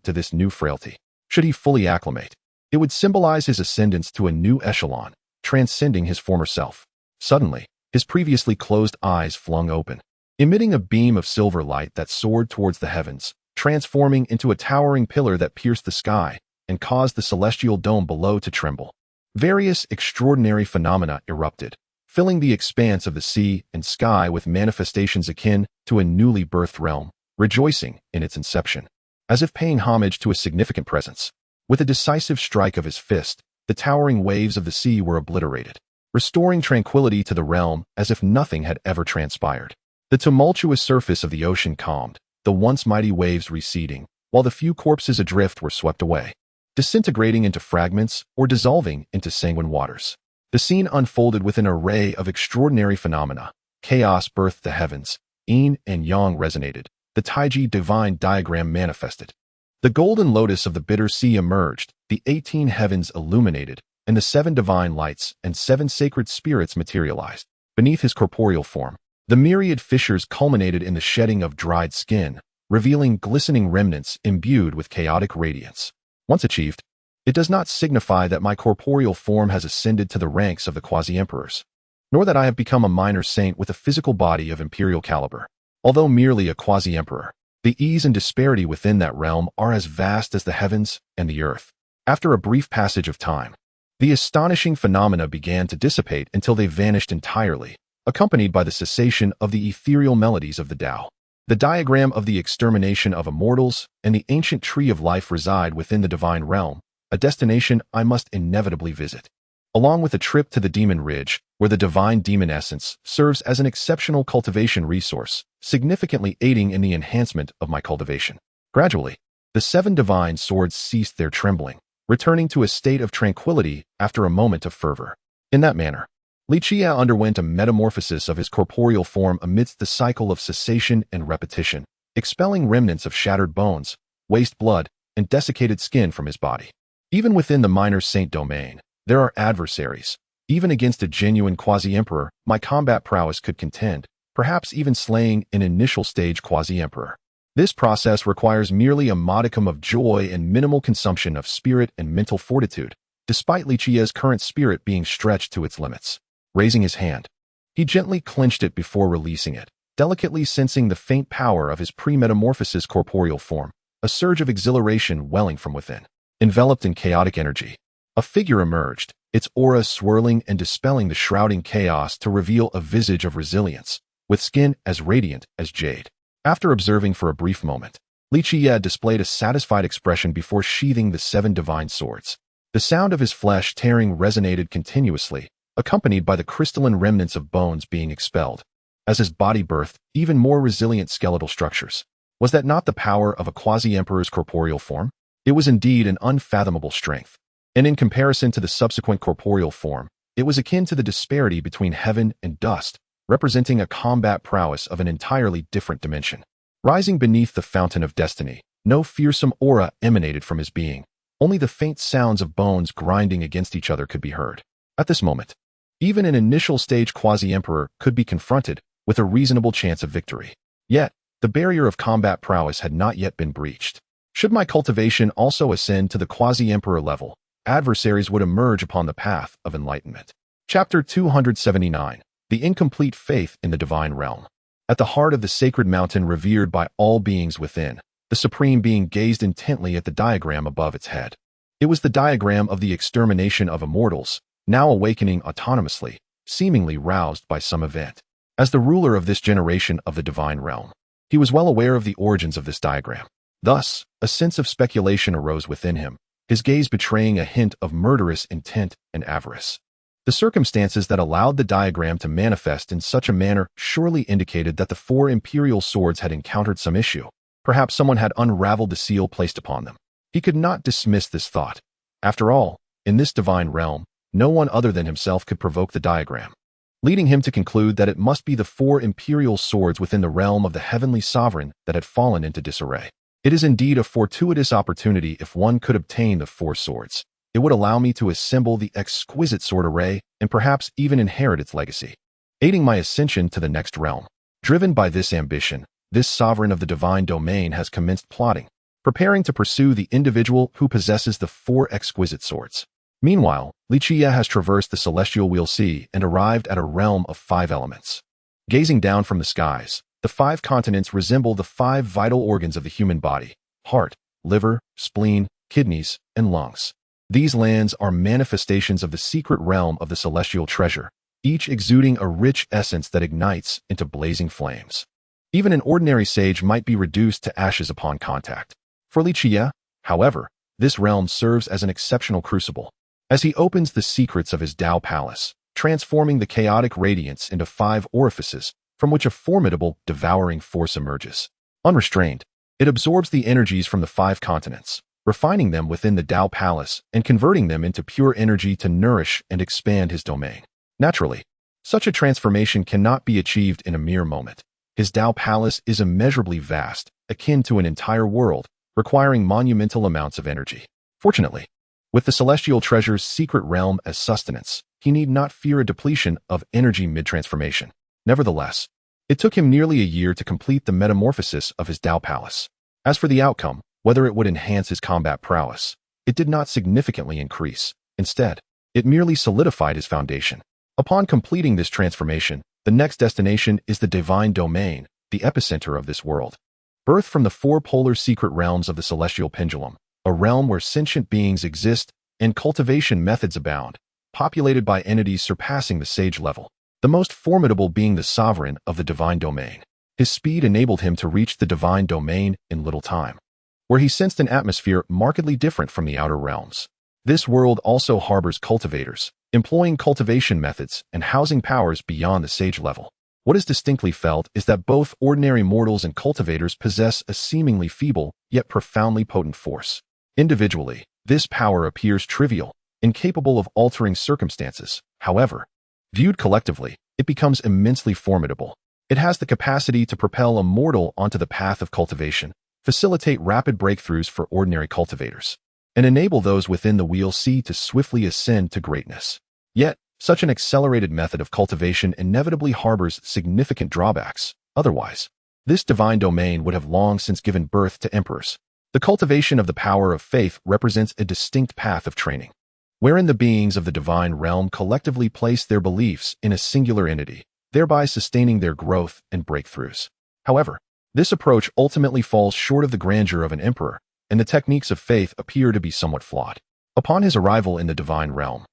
to this new frailty. Should he fully acclimate, it would symbolize his ascendance to a new echelon, transcending his former self. Suddenly, his previously closed eyes flung open, emitting a beam of silver light that soared towards the heavens, transforming into a towering pillar that pierced the sky and caused the celestial dome below to tremble. Various extraordinary phenomena erupted, filling the expanse of the sea and sky with manifestations akin to a newly birthed realm, rejoicing in its inception, as if paying homage to a significant presence. With a decisive strike of his fist, the towering waves of the sea were obliterated, restoring tranquility to the realm as if nothing had ever transpired. The tumultuous surface of the ocean calmed, the once mighty waves receding, while the few corpses adrift were swept away, disintegrating into fragments or dissolving into sanguine waters. The scene unfolded with an array of extraordinary phenomena. Chaos birthed the heavens, yin and yang resonated, the Taiji divine diagram manifested. The golden lotus of the bitter sea emerged, the 18 heavens illuminated, and the 7 divine lights and 7 sacred spirits materialized. Beneath his corporeal form, the myriad fissures culminated in the shedding of dried skin, revealing glistening remnants imbued with chaotic radiance. Once achieved, it does not signify that my corporeal form has ascended to the ranks of the quasi-emperors, nor that I have become a minor saint with a physical body of imperial caliber. Although merely a quasi-emperor, the ease and disparity within that realm are as vast as the heavens and the earth. After a brief passage of time, The astonishing phenomena began to dissipate until they vanished entirely, accompanied by the cessation of the ethereal melodies of the Tao. The diagram of the extermination of immortals and the ancient tree of life reside within the divine realm, a destination I must inevitably visit, along with a trip to the Demon Ridge, where the divine demon essence serves as an exceptional cultivation resource, significantly aiding in the enhancement of my cultivation. Gradually, the 7 divine swords ceased their trembling, returning to a state of tranquility after a moment of fervor. In that manner, Li Qiyeh underwent a metamorphosis of his corporeal form amidst the cycle of cessation and repetition, expelling remnants of shattered bones, waste blood, and desiccated skin from his body. Even within the minor saint domain, there are adversaries. Even against a genuine quasi-emperor, my combat prowess could contend, perhaps even slaying an initial stage quasi-emperor. This process requires merely a modicum of joy and minimal consumption of spirit and mental fortitude, despite Li Qiyeh's current spirit being stretched to its limits. Raising his hand, he gently clenched it before releasing it, delicately sensing the faint power of his pre-metamorphosis corporeal form, a surge of exhilaration welling from within. Enveloped in chaotic energy, a figure emerged, its aura swirling and dispelling the shrouding chaos to reveal a visage of resilience, with skin as radiant as jade. After observing for a brief moment, Li Qiyeh displayed a satisfied expression before sheathing the 7 divine swords. The sound of his flesh tearing resonated continuously, accompanied by the crystalline remnants of bones being expelled, as his body birthed even more resilient skeletal structures. Was that not the power of a quasi-emperor's corporeal form? It was indeed an unfathomable strength, and in comparison to the subsequent corporeal form, it was akin to the disparity between heaven and dust, representing a combat prowess of an entirely different dimension. Rising beneath the fountain of destiny, no fearsome aura emanated from his being. Only the faint sounds of bones grinding against each other could be heard. At this moment, even an initial stage quasi-emperor could be confronted with a reasonable chance of victory. Yet, the barrier of combat prowess had not yet been breached. Should my cultivation also ascend to the quasi-emperor level, adversaries would emerge upon the path of enlightenment. Chapter 279. The Incomplete Faith in the Divine Realm. At the heart of the sacred mountain revered by all beings within, the Supreme Being gazed intently at the diagram above its head. It was the diagram of the extermination of immortals, now awakening autonomously, seemingly roused by some event. As the ruler of this generation of the divine realm, he was well aware of the origins of this diagram. Thus, a sense of speculation arose within him, his gaze betraying a hint of murderous intent and avarice. The circumstances that allowed the diagram to manifest in such a manner surely indicated that the 4 imperial swords had encountered some issue. Perhaps someone had unraveled the seal placed upon them. He could not dismiss this thought. After all, in this divine realm, no one other than himself could provoke the diagram, leading him to conclude that it must be the 4 imperial swords within the realm of the heavenly sovereign that had fallen into disarray. It is indeed a fortuitous opportunity if one could obtain the 4 swords. It would allow me to assemble the exquisite sword array and perhaps even inherit its legacy, aiding my ascension to the next realm. Driven by this ambition, this sovereign of the divine domain has commenced plotting, preparing to pursue the individual who possesses the 4 exquisite swords. Meanwhile, Li Qiyeh has traversed the celestial wheel sea and arrived at a realm of 5 elements. Gazing down from the skies, the 5 continents resemble the 5 vital organs of the human body: heart, liver, spleen, kidneys, and lungs. These lands are manifestations of the secret realm of the celestial treasure, each exuding a rich essence that ignites into blazing flames. Even an ordinary sage might be reduced to ashes upon contact. For Li Qiyeh, however, this realm serves as an exceptional crucible. As he opens the secrets of his Tao Palace, transforming the chaotic radiance into 5 orifices, from which a formidable, devouring force emerges. Unrestrained, it absorbs the energies from the 5 continents, refining them within the Tao Palace and converting them into pure energy to nourish and expand his domain. Naturally, such a transformation cannot be achieved in a mere moment. His Tao Palace is immeasurably vast, akin to an entire world, requiring monumental amounts of energy. Fortunately, with the celestial treasure's secret realm as sustenance, he need not fear a depletion of energy mid-transformation. Nevertheless, it took him nearly a year to complete the metamorphosis of his Tao Palace. As for the outcome, whether it would enhance his combat prowess, it did not significantly increase. Instead, it merely solidified his foundation. Upon completing this transformation, the next destination is the divine domain, the epicenter of this world. Birthed from the 4 polar secret realms of the celestial pendulum, a realm where sentient beings exist and cultivation methods abound, populated by entities surpassing the sage level, the most formidable being the sovereign of the divine domain. His speed enabled him to reach the divine domain in little time, where he sensed an atmosphere markedly different from the outer realms. This world also harbors cultivators, employing cultivation methods and housing powers beyond the sage level. What is distinctly felt is that both ordinary mortals and cultivators possess a seemingly feeble, yet profoundly potent force. Individually, this power appears trivial, incapable of altering circumstances. However, viewed collectively, it becomes immensely formidable. It has the capacity to propel a mortal onto the path of cultivation, facilitate rapid breakthroughs for ordinary cultivators, and enable those within the wheel C to swiftly ascend to greatness. Yet, such an accelerated method of cultivation inevitably harbors significant drawbacks. Otherwise, this divine domain would have long since given birth to emperors. The cultivation of the power of faith represents a distinct path of training, wherein the beings of the divine realm collectively place their beliefs in a singular entity, thereby sustaining their growth and breakthroughs. However, this approach ultimately falls short of the grandeur of an emperor, and the techniques of faith appear to be somewhat flawed. Upon his arrival in the divine realm,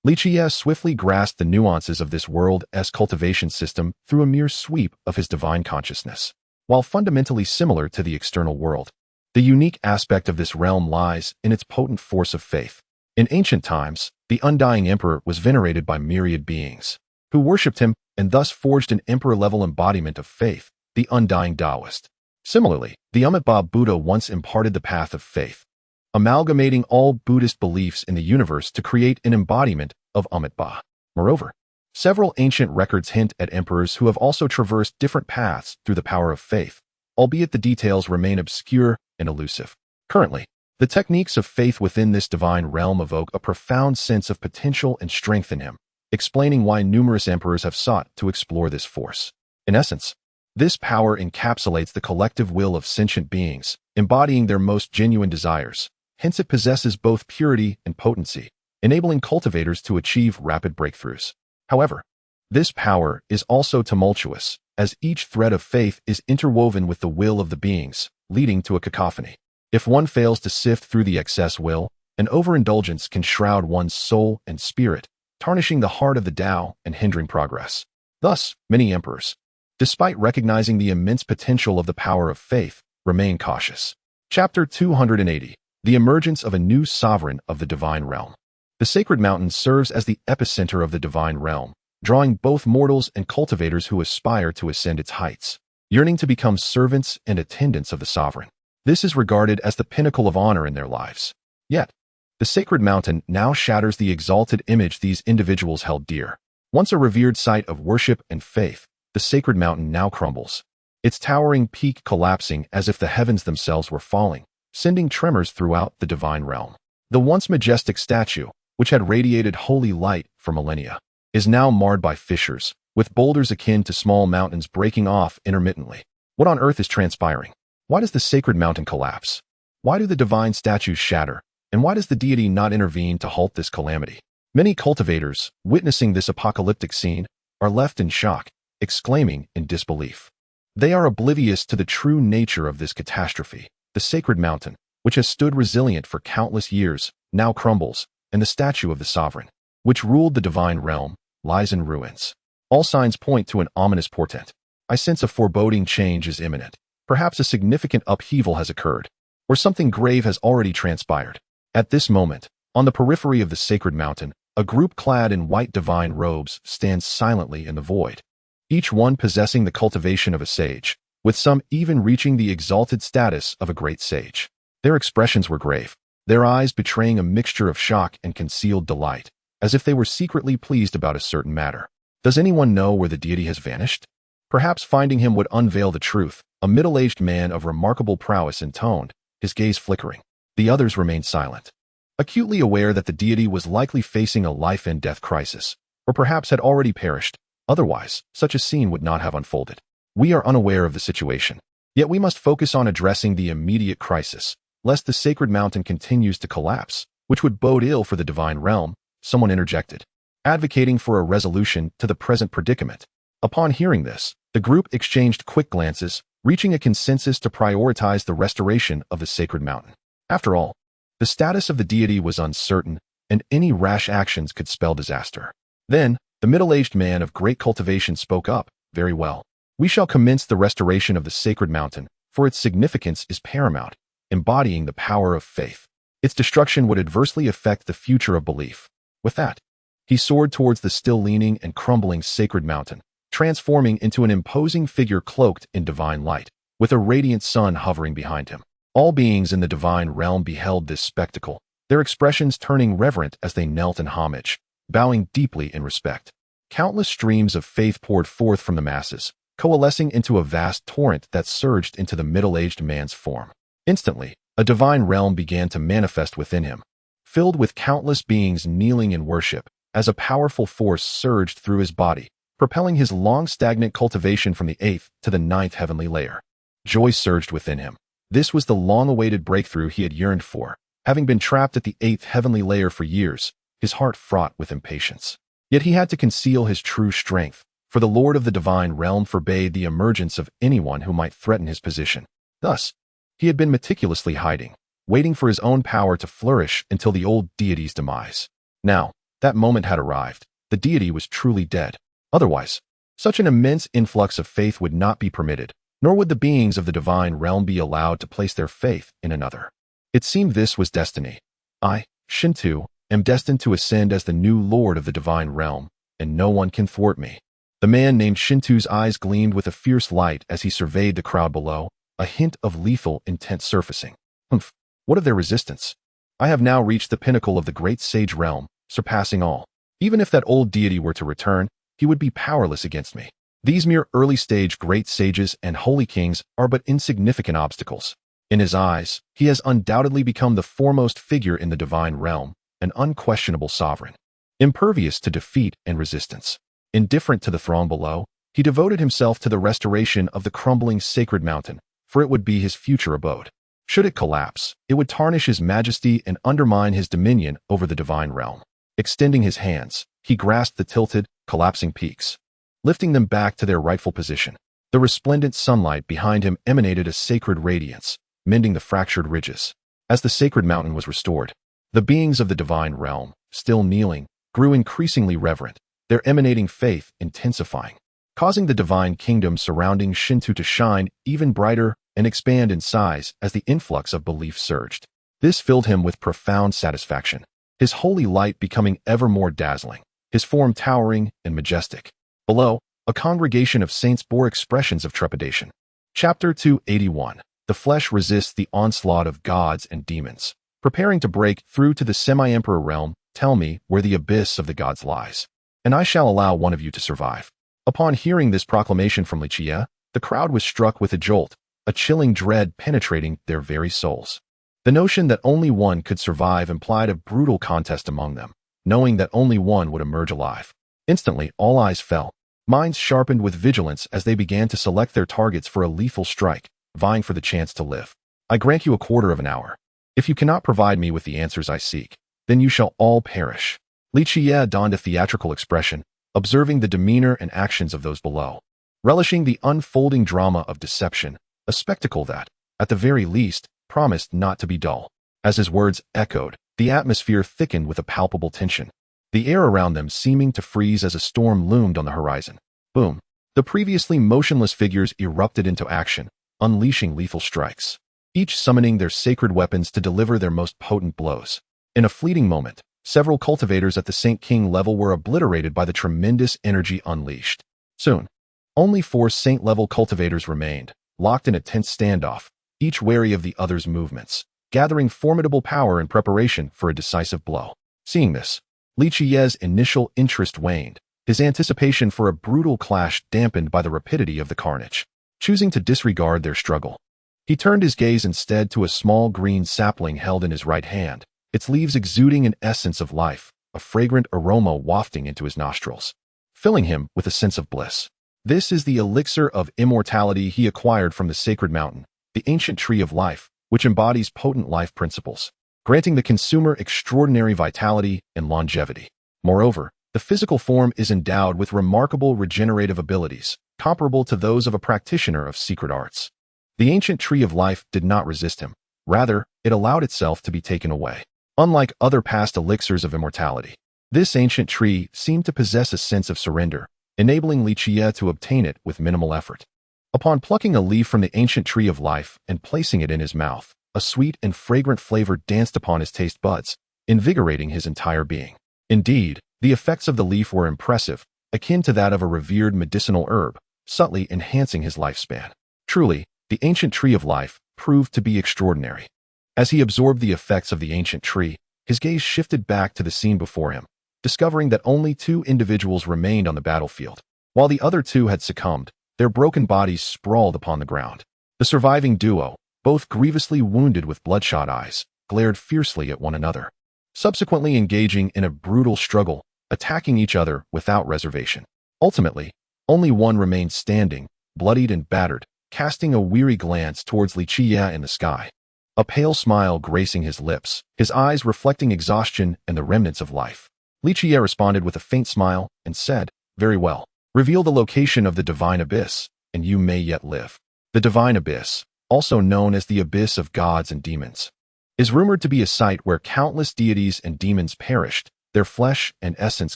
Li Qiyeh swiftly grasped the nuances of this world's cultivation system through a mere sweep of his divine consciousness. While fundamentally similar to the external world, the unique aspect of this realm lies in its potent force of faith. In ancient times, the undying emperor was venerated by myriad beings, who worshipped him and thus forged an emperor-level embodiment of faith, the undying Taoist. Similarly, the Amitabha Buddha once imparted the path of faith, amalgamating all Buddhist beliefs in the universe to create an embodiment of Amitabha. Moreover, several ancient records hint at emperors who have also traversed different paths through the power of faith, albeit the details remain obscure and elusive. Currently, the techniques of faith within this divine realm evoke a profound sense of potential and strength in him, explaining why numerous emperors have sought to explore this force. In essence, this power encapsulates the collective will of sentient beings, embodying their most genuine desires. Hence it possesses both purity and potency, enabling cultivators to achieve rapid breakthroughs. However, this power is also tumultuous, as each thread of faith is interwoven with the will of the beings, leading to a cacophony. If one fails to sift through the excess will, an overindulgence can shroud one's soul and spirit, tarnishing the heart of the Tao and hindering progress. Thus, many emperors, despite recognizing the immense potential of the power of faith, remain cautious. Chapter 280. The emergence of a new sovereign of the divine realm. The sacred mountain serves as the epicenter of the divine realm, drawing both mortals and cultivators who aspire to ascend its heights, yearning to become servants and attendants of the sovereign. This is regarded as the pinnacle of honor in their lives. Yet, the sacred mountain now shatters the exalted image these individuals held dear. Once a revered site of worship and faith, the sacred mountain now crumbles, its towering peak collapsing as if the heavens themselves were falling, sending tremors throughout the divine realm. The once majestic statue, which had radiated holy light for millennia, is now marred by fissures, with boulders akin to small mountains breaking off intermittently. What on earth is transpiring? Why does the sacred mountain collapse? Why do the divine statues shatter? And why does the deity not intervene to halt this calamity? Many cultivators, witnessing this apocalyptic scene, are left in shock, exclaiming in disbelief. They are oblivious to the true nature of this catastrophe. The sacred mountain, which has stood resilient for countless years, now crumbles, and the statue of the sovereign, which ruled the divine realm, lies in ruins. All signs point to an ominous portent. I sense a foreboding change is imminent. Perhaps a significant upheaval has occurred, or something grave has already transpired. At this moment, on the periphery of the sacred mountain, a group clad in white divine robes stands silently in the void, each one possessing the cultivation of a sage, with some even reaching the exalted status of a great sage. Their expressions were grave, their eyes betraying a mixture of shock and concealed delight, as if they were secretly pleased about a certain matter. Does anyone know where the deity has vanished? Perhaps finding him would unveil the truth. A middle-aged man of remarkable prowess intoned, his gaze flickering. The others remained silent, acutely aware that the deity was likely facing a life-and-death crisis, or perhaps had already perished. Otherwise, such a scene would not have unfolded. We are unaware of the situation, yet we must focus on addressing the immediate crisis, lest the sacred mountain continues to collapse, which would bode ill for the divine realm, someone interjected, advocating for a resolution to the present predicament. Upon hearing this, the group exchanged quick glances, reaching a consensus to prioritize the restoration of the sacred mountain. After all, the status of the deity was uncertain, and any rash actions could spell disaster. Then, the middle-aged man of great cultivation spoke up. Very well. We shall commence the restoration of the sacred mountain, for its significance is paramount, embodying the power of faith. Its destruction would adversely affect the future of belief. With that, he soared towards the still leaning and crumbling sacred mountain, transforming into an imposing figure cloaked in divine light, with a radiant sun hovering behind him. All beings in the divine realm beheld this spectacle, their expressions turning reverent as they knelt in homage, bowing deeply in respect. Countless streams of faith poured forth from the masses, coalescing into a vast torrent that surged into the middle-aged man's form. Instantly, a divine realm began to manifest within him, filled with countless beings kneeling in worship, as a powerful force surged through his body, propelling his long-stagnant cultivation from the 8th to the 9th heavenly layer. Joy surged within him. This was the long-awaited breakthrough he had yearned for. Having been trapped at the 8th heavenly layer for years, his heart fraught with impatience. Yet he had to conceal his true strength, for the Lord of the divine realm forbade the emergence of anyone who might threaten his position. Thus, he had been meticulously hiding, waiting for his own power to flourish until the old deity's demise. Now, that moment had arrived. The deity was truly dead. Otherwise, such an immense influx of faith would not be permitted, nor would the beings of the divine realm be allowed to place their faith in another. It seemed this was destiny. I, Shintu, am destined to ascend as the new lord of the divine realm, and no one can thwart me. The man named Shintu's eyes gleamed with a fierce light as he surveyed the crowd below, a hint of lethal intent surfacing. Humph, what of their resistance? I have now reached the pinnacle of the great sage realm, surpassing all. Even if that old deity were to return, he would be powerless against me. These mere early-stage great sages and holy kings are but insignificant obstacles. In his eyes, he has undoubtedly become the foremost figure in the divine realm, an unquestionable sovereign. Impervious to defeat and resistance. Indifferent to the throng below, he devoted himself to the restoration of the crumbling sacred mountain, for it would be his future abode. Should it collapse, it would tarnish his majesty and undermine his dominion over the divine realm. Extending his hands, he grasped the tilted, collapsing peaks, lifting them back to their rightful position. The resplendent sunlight behind him emanated a sacred radiance, mending the fractured ridges. As the sacred mountain was restored, the beings of the divine realm, still kneeling, grew increasingly reverent, their emanating faith intensifying, causing the divine kingdom surrounding Shintu to shine even brighter and expand in size as the influx of belief surged. This filled him with profound satisfaction, his holy light becoming ever more dazzling, his form towering and majestic. Below, a congregation of saints bore expressions of trepidation. Chapter 281. The flesh resists the onslaught of gods and demons. Preparing to break through to the semi-emperor realm, tell me where the abyss of the gods lies, and I shall allow one of you to survive. Upon hearing this proclamation from Li Qiyeh, the crowd was struck with a jolt, a chilling dread penetrating their very souls. The notion that only one could survive implied a brutal contest among them, knowing that only one would emerge alive. Instantly, all eyes fell, minds sharpened with vigilance as they began to select their targets for a lethal strike, vying for the chance to live. I grant you a quarter of an hour. If you cannot provide me with the answers I seek, then you shall all perish. Li Qiyeh donned a theatrical expression, observing the demeanor and actions of those below, relishing the unfolding drama of deception, a spectacle that, at the very least, promised not to be dull. As his words echoed, the atmosphere thickened with a palpable tension, the air around them seeming to freeze as a storm loomed on the horizon. Boom! The previously motionless figures erupted into action, unleashing lethal strikes, each summoning their sacred weapons to deliver their most potent blows. In a fleeting moment, several cultivators at the Saint King level were obliterated by the tremendous energy unleashed. Soon, only 4 Saint-level cultivators remained, locked in a tense standoff, each wary of the other's movements, gathering formidable power in preparation for a decisive blow. Seeing this, Li Qiyeh's initial interest waned, his anticipation for a brutal clash dampened by the rapidity of the carnage. Choosing to disregard their struggle, he turned his gaze instead to a small green sapling held in his right hand, its leaves exuding an essence of life, a fragrant aroma wafting into his nostrils, filling him with a sense of bliss. This is the elixir of immortality he acquired from the sacred mountain, the ancient tree of life, which embodies potent life principles, granting the consumer extraordinary vitality and longevity. Moreover, the physical form is endowed with remarkable regenerative abilities, comparable to those of a practitioner of secret arts. The ancient tree of life did not resist him. Rather, it allowed itself to be taken away. Unlike other past elixirs of immortality, this ancient tree seemed to possess a sense of surrender, enabling Li Qiyeh to obtain it with minimal effort. Upon plucking a leaf from the ancient tree of life and placing it in his mouth, a sweet and fragrant flavor danced upon his taste buds, invigorating his entire being. Indeed, the effects of the leaf were impressive, akin to that of a revered medicinal herb, subtly enhancing his lifespan. Truly, the ancient tree of life proved to be extraordinary. As he absorbed the effects of the ancient tree, his gaze shifted back to the scene before him, discovering that only 2 individuals remained on the battlefield. While the other 2 had succumbed, their broken bodies sprawled upon the ground. The surviving duo, both grievously wounded with bloodshot eyes, glared fiercely at one another, subsequently engaging in a brutal struggle, attacking each other without reservation. Ultimately, only one remained standing, bloodied and battered, casting a weary glance towards Li Qiyeh in the sky. A pale smile gracing his lips, his eyes reflecting exhaustion and the remnants of life. Li Qiyeh responded with a faint smile and said, "Very well. Reveal the location of the Divine Abyss, and you may yet live." The Divine Abyss, also known as the Abyss of Gods and Demons, is rumored to be a site where countless deities and demons perished, their flesh and essence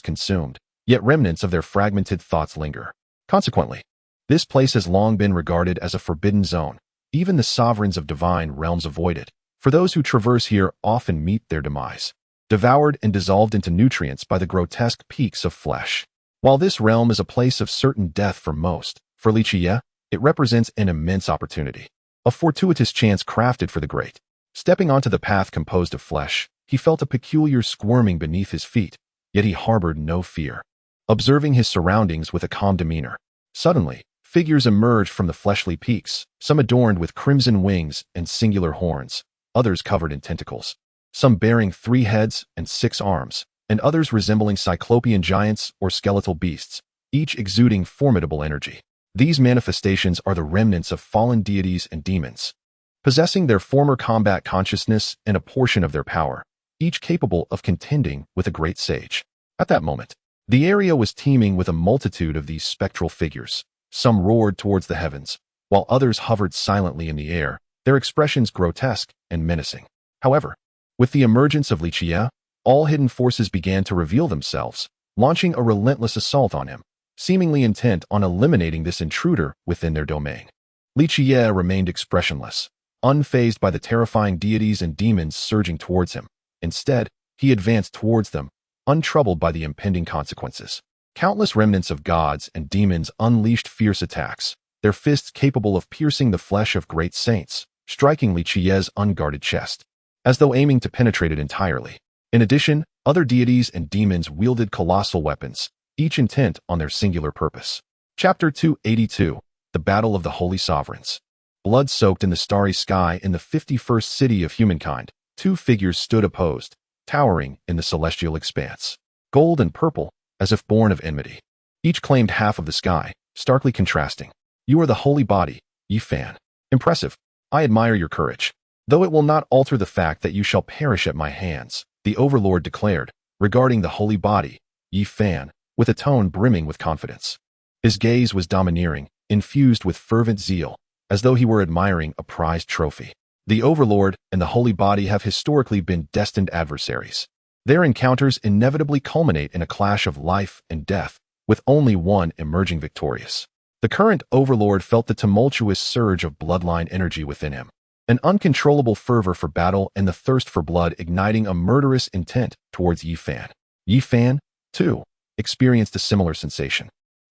consumed, yet remnants of their fragmented thoughts linger. Consequently, this place has long been regarded as a forbidden zone. Even the sovereigns of divine realms avoid it, for those who traverse here often meet their demise, devoured and dissolved into nutrients by the grotesque peaks of flesh. While this realm is a place of certain death for most, for Li Qiyeh, it represents an immense opportunity, a fortuitous chance crafted for the great. Stepping onto the path composed of flesh, he felt a peculiar squirming beneath his feet, yet he harbored no fear. Observing his surroundings with a calm demeanor, suddenly, figures emerged from the fleshly peaks, some adorned with crimson wings and singular horns, others covered in tentacles, some bearing 3 heads and 6 arms, and others resembling cyclopean giants or skeletal beasts, each exuding formidable energy. These manifestations are the remnants of fallen deities and demons, possessing their former combat consciousness and a portion of their power, each capable of contending with a great sage. At that moment, the area was teeming with a multitude of these spectral figures. Some roared towards the heavens, while others hovered silently in the air, their expressions grotesque and menacing. However, with the emergence of Li Qiyeh, all hidden forces began to reveal themselves, launching a relentless assault on him, seemingly intent on eliminating this intruder within their domain. Li Qiyeh remained expressionless, unfazed by the terrifying deities and demons surging towards him. Instead, he advanced towards them, untroubled by the impending consequences. Countless remnants of gods and demons unleashed fierce attacks, their fists capable of piercing the flesh of great saints, striking Li Qiyeh's unguarded chest, as though aiming to penetrate it entirely. In addition, other deities and demons wielded colossal weapons, each intent on their singular purpose. Chapter 282, The Battle of the Holy Sovereigns. Blood-soaked in the starry sky in the 51st city of humankind, 2 figures stood opposed, towering in the celestial expanse. Gold and purple, as if born of enmity. Each claimed half of the sky, starkly contrasting. "You are the holy body, Yi Fan. Impressive. I admire your courage. Though it will not alter the fact that you shall perish at my hands," the overlord declared, regarding the holy body, Yi Fan, with a tone brimming with confidence. His gaze was domineering, infused with fervent zeal, as though he were admiring a prized trophy. The overlord and the holy body have historically been destined adversaries. Their encounters inevitably culminate in a clash of life and death, with only one emerging victorious. The current overlord felt the tumultuous surge of bloodline energy within him, an uncontrollable fervor for battle and the thirst for blood igniting a murderous intent towards Yi Fan. Yi Fan, too, experienced a similar sensation.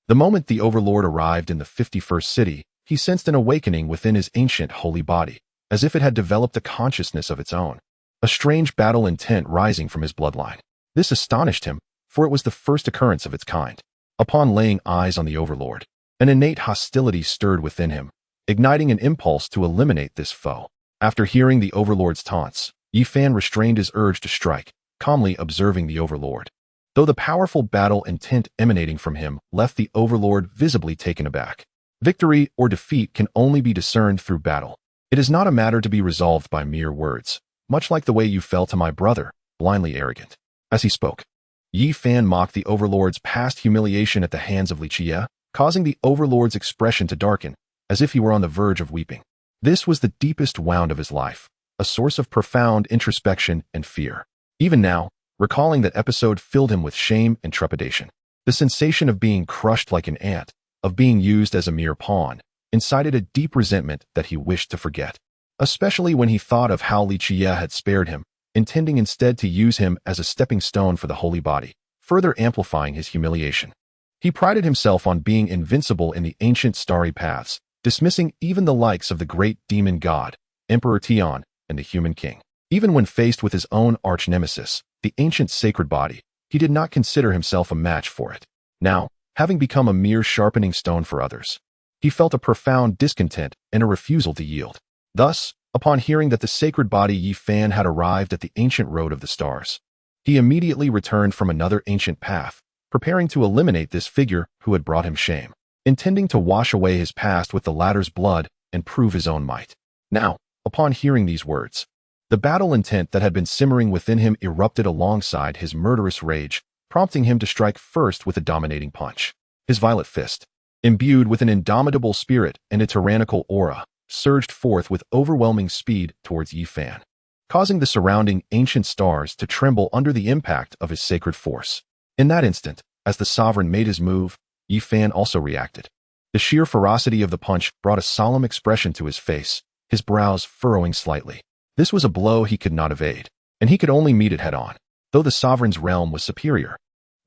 The moment the overlord arrived in the 51st city, he sensed an awakening within his ancient holy body, as if it had developed a consciousness of its own. A strange battle intent rising from his bloodline. This astonished him, for it was the first occurrence of its kind. Upon laying eyes on the overlord, an innate hostility stirred within him, igniting an impulse to eliminate this foe. After hearing the overlord's taunts, Yi Fan restrained his urge to strike, calmly observing the overlord. Though the powerful battle intent emanating from him left the overlord visibly taken aback. Victory or defeat can only be discerned through battle. It is not a matter to be resolved by mere words. Much like the way you fell to my brother, blindly arrogant. As he spoke, Yi Fan mocked the overlord's past humiliation at the hands of Li Qiyeh, causing the overlord's expression to darken, as if he were on the verge of weeping. This was the deepest wound of his life, a source of profound introspection and fear. Even now, recalling that episode filled him with shame and trepidation. The sensation of being crushed like an ant, of being used as a mere pawn, incited a deep resentment that he wished to forget, especially when he thought of how Li Qiyeh had spared him, intending instead to use him as a stepping stone for the holy body, further amplifying his humiliation. He prided himself on being invincible in the ancient starry paths, dismissing even the likes of the great demon god, Emperor Tian, and the human king. Even when faced with his own arch-nemesis, the ancient sacred body, he did not consider himself a match for it. Now, having become a mere sharpening stone for others, he felt a profound discontent and a refusal to yield. Thus, upon hearing that the sacred body Yi Fan had arrived at the ancient road of the stars, he immediately returned from another ancient path, preparing to eliminate this figure who had brought him shame, intending to wash away his past with the latter's blood and prove his own might. Now, upon hearing these words, the battle intent that had been simmering within him erupted alongside his murderous rage, prompting him to strike first with a dominating punch. His violet fist, imbued with an indomitable spirit and a tyrannical aura, surged forth with overwhelming speed towards Yi Fan, causing the surrounding ancient stars to tremble under the impact of his sacred force. In that instant, as the sovereign made his move, Yi Fan also reacted. The sheer ferocity of the punch brought a solemn expression to his face, his brows furrowing slightly. This was a blow he could not evade, and he could only meet it head-on, though the sovereign's realm was superior,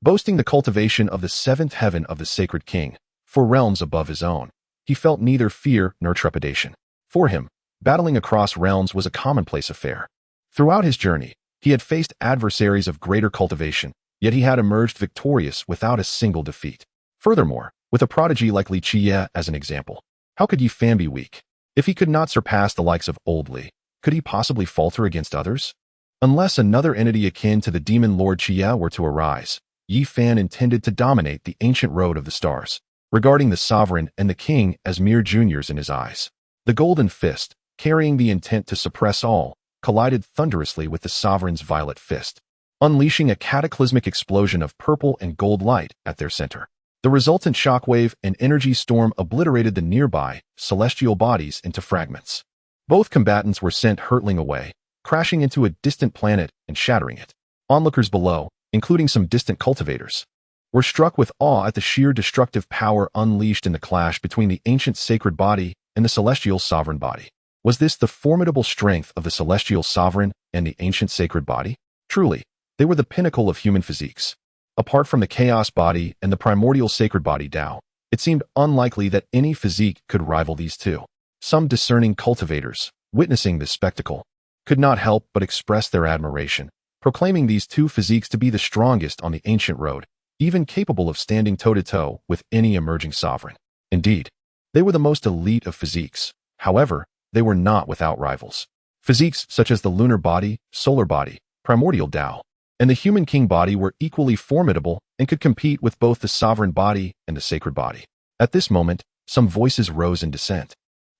boasting the cultivation of the seventh heaven of the sacred king, 4 realms above his own. He felt neither fear nor trepidation. For him, battling across realms was a commonplace affair. Throughout his journey, he had faced adversaries of greater cultivation, yet he had emerged victorious without a single defeat. Furthermore, with a prodigy like Li Qiyeh as an example, how could Yi Fan be weak? If he could not surpass the likes of old Li, could he possibly falter against others? Unless another entity akin to the demon Lord Qiyeh were to arise, Yi Fan intended to dominate the ancient road of the stars, regarding the sovereign and the king as mere juniors in his eyes. The golden fist, carrying the intent to suppress all, collided thunderously with the sovereign's violet fist, unleashing a cataclysmic explosion of purple and gold light at their center. The resultant shockwave and energy storm obliterated the nearby celestial bodies into fragments. Both combatants were sent hurtling away, crashing into a distant planet and shattering it. Onlookers below, including some distant cultivators, were struck with awe at the sheer destructive power unleashed in the clash between the ancient sacred body and the celestial sovereign body. Was this the formidable strength of the celestial sovereign and the ancient sacred body? Truly, they were the pinnacle of human physiques. Apart from the chaos body and the primordial sacred body Tao, it seemed unlikely that any physique could rival these two. Some discerning cultivators, witnessing this spectacle, could not help but express their admiration, proclaiming these two physiques to be the strongest on the ancient road, even capable of standing toe-to-toe with any emerging sovereign. Indeed, they were the most elite of physiques. However, they were not without rivals. Physiques such as the lunar body, solar body, primordial Tao, and the human king body were equally formidable and could compete with both the sovereign body and the sacred body. At this moment, some voices rose in dissent,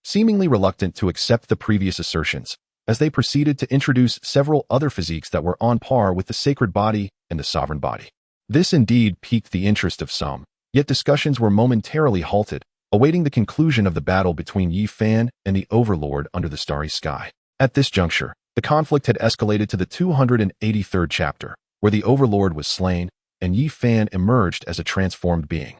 seemingly reluctant to accept the previous assertions, as they proceeded to introduce several other physiques that were on par with the sacred body and the sovereign body. This indeed piqued the interest of some, yet discussions were momentarily halted, awaiting the conclusion of the battle between Yi Fan and the Overlord under the starry sky. At this juncture, the conflict had escalated to the 283rd chapter, where the Overlord was slain, and Yi Fan emerged as a transformed being.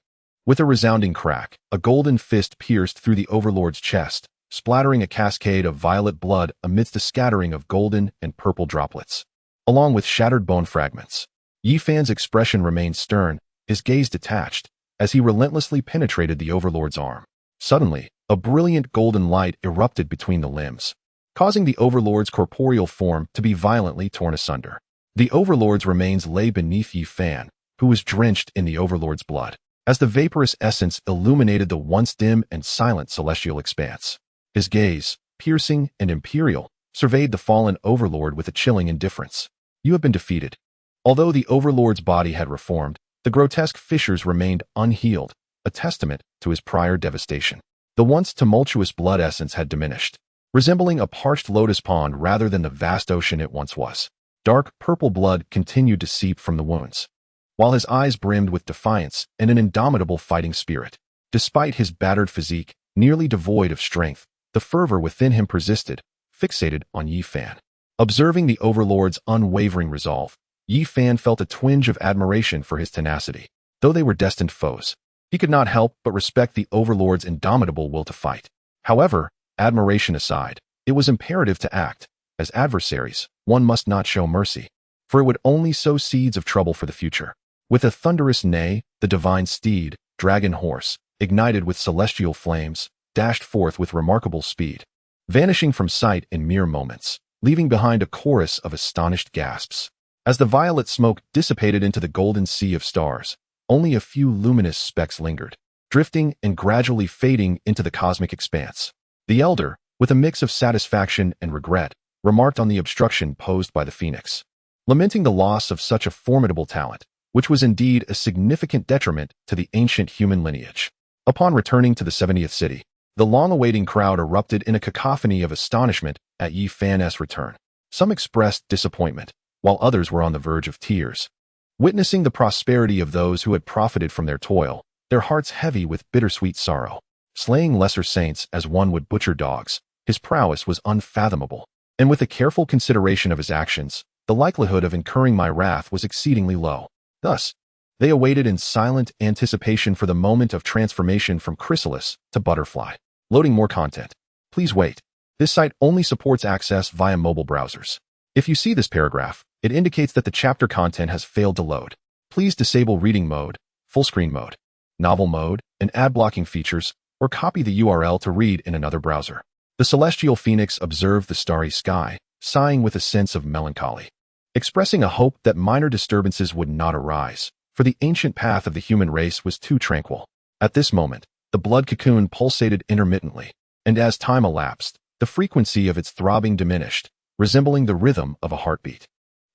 With a resounding crack, a golden fist pierced through the Overlord's chest, splattering a cascade of violet blood amidst a scattering of golden and purple droplets. Along with shattered bone fragments, Yi Fan's expression remained stern, his gaze detached, as he relentlessly penetrated the Overlord's arm. Suddenly, a brilliant golden light erupted between the limbs, causing the Overlord's corporeal form to be violently torn asunder. The Overlord's remains lay beneath Yi Fan, who was drenched in the Overlord's blood, as the vaporous essence illuminated the once dim and silent celestial expanse. His gaze, piercing and imperial, surveyed the fallen Overlord with a chilling indifference. You have been defeated. Although the Overlord's body had reformed, the grotesque fissures remained unhealed, a testament to his prior devastation. The once tumultuous blood essence had diminished, resembling a parched lotus pond rather than the vast ocean it once was. Dark purple blood continued to seep from the wounds, while his eyes brimmed with defiance and an indomitable fighting spirit. Despite his battered physique, nearly devoid of strength, the fervor within him persisted, fixated on Yi Fan. Observing the overlord's unwavering resolve, Yi Fan felt a twinge of admiration for his tenacity. Though they were destined foes, he could not help but respect the overlord's indomitable will to fight. However, admiration aside, it was imperative to act. As adversaries, one must not show mercy, for it would only sow seeds of trouble for the future. With a thunderous neigh, the divine steed, dragon horse, ignited with celestial flames, dashed forth with remarkable speed, vanishing from sight in mere moments, leaving behind a chorus of astonished gasps. As the violet smoke dissipated into the golden sea of stars, only a few luminous specks lingered, drifting and gradually fading into the cosmic expanse. The elder, with a mix of satisfaction and regret, remarked on the obstruction posed by the phoenix, lamenting the loss of such a formidable talent, which was indeed a significant detriment to the ancient human lineage. Upon returning to the 70th city, the long-awaiting crowd erupted in a cacophony of astonishment at Yi Fan's return. Some expressed disappointment, while others were on the verge of tears. Witnessing the prosperity of those who had profited from their toil, their hearts heavy with bittersweet sorrow. Slaying lesser saints as one would butcher dogs, his prowess was unfathomable, and with a careful consideration of his actions, the likelihood of incurring my wrath was exceedingly low. Thus, they awaited in silent anticipation for the moment of transformation from chrysalis to butterfly. Loading more content. Please wait. This site only supports access via mobile browsers. If you see this paragraph, it indicates that the chapter content has failed to load. Please disable reading mode, full screen mode, novel mode, and ad blocking features, or copy the URL to read in another browser. The celestial phoenix observed the starry sky, sighing with a sense of melancholy, expressing a hope that minor disturbances would not arise, for the ancient path of the human race was too tranquil. At this moment, the blood cocoon pulsated intermittently, and as time elapsed, the frequency of its throbbing diminished, resembling the rhythm of a heartbeat.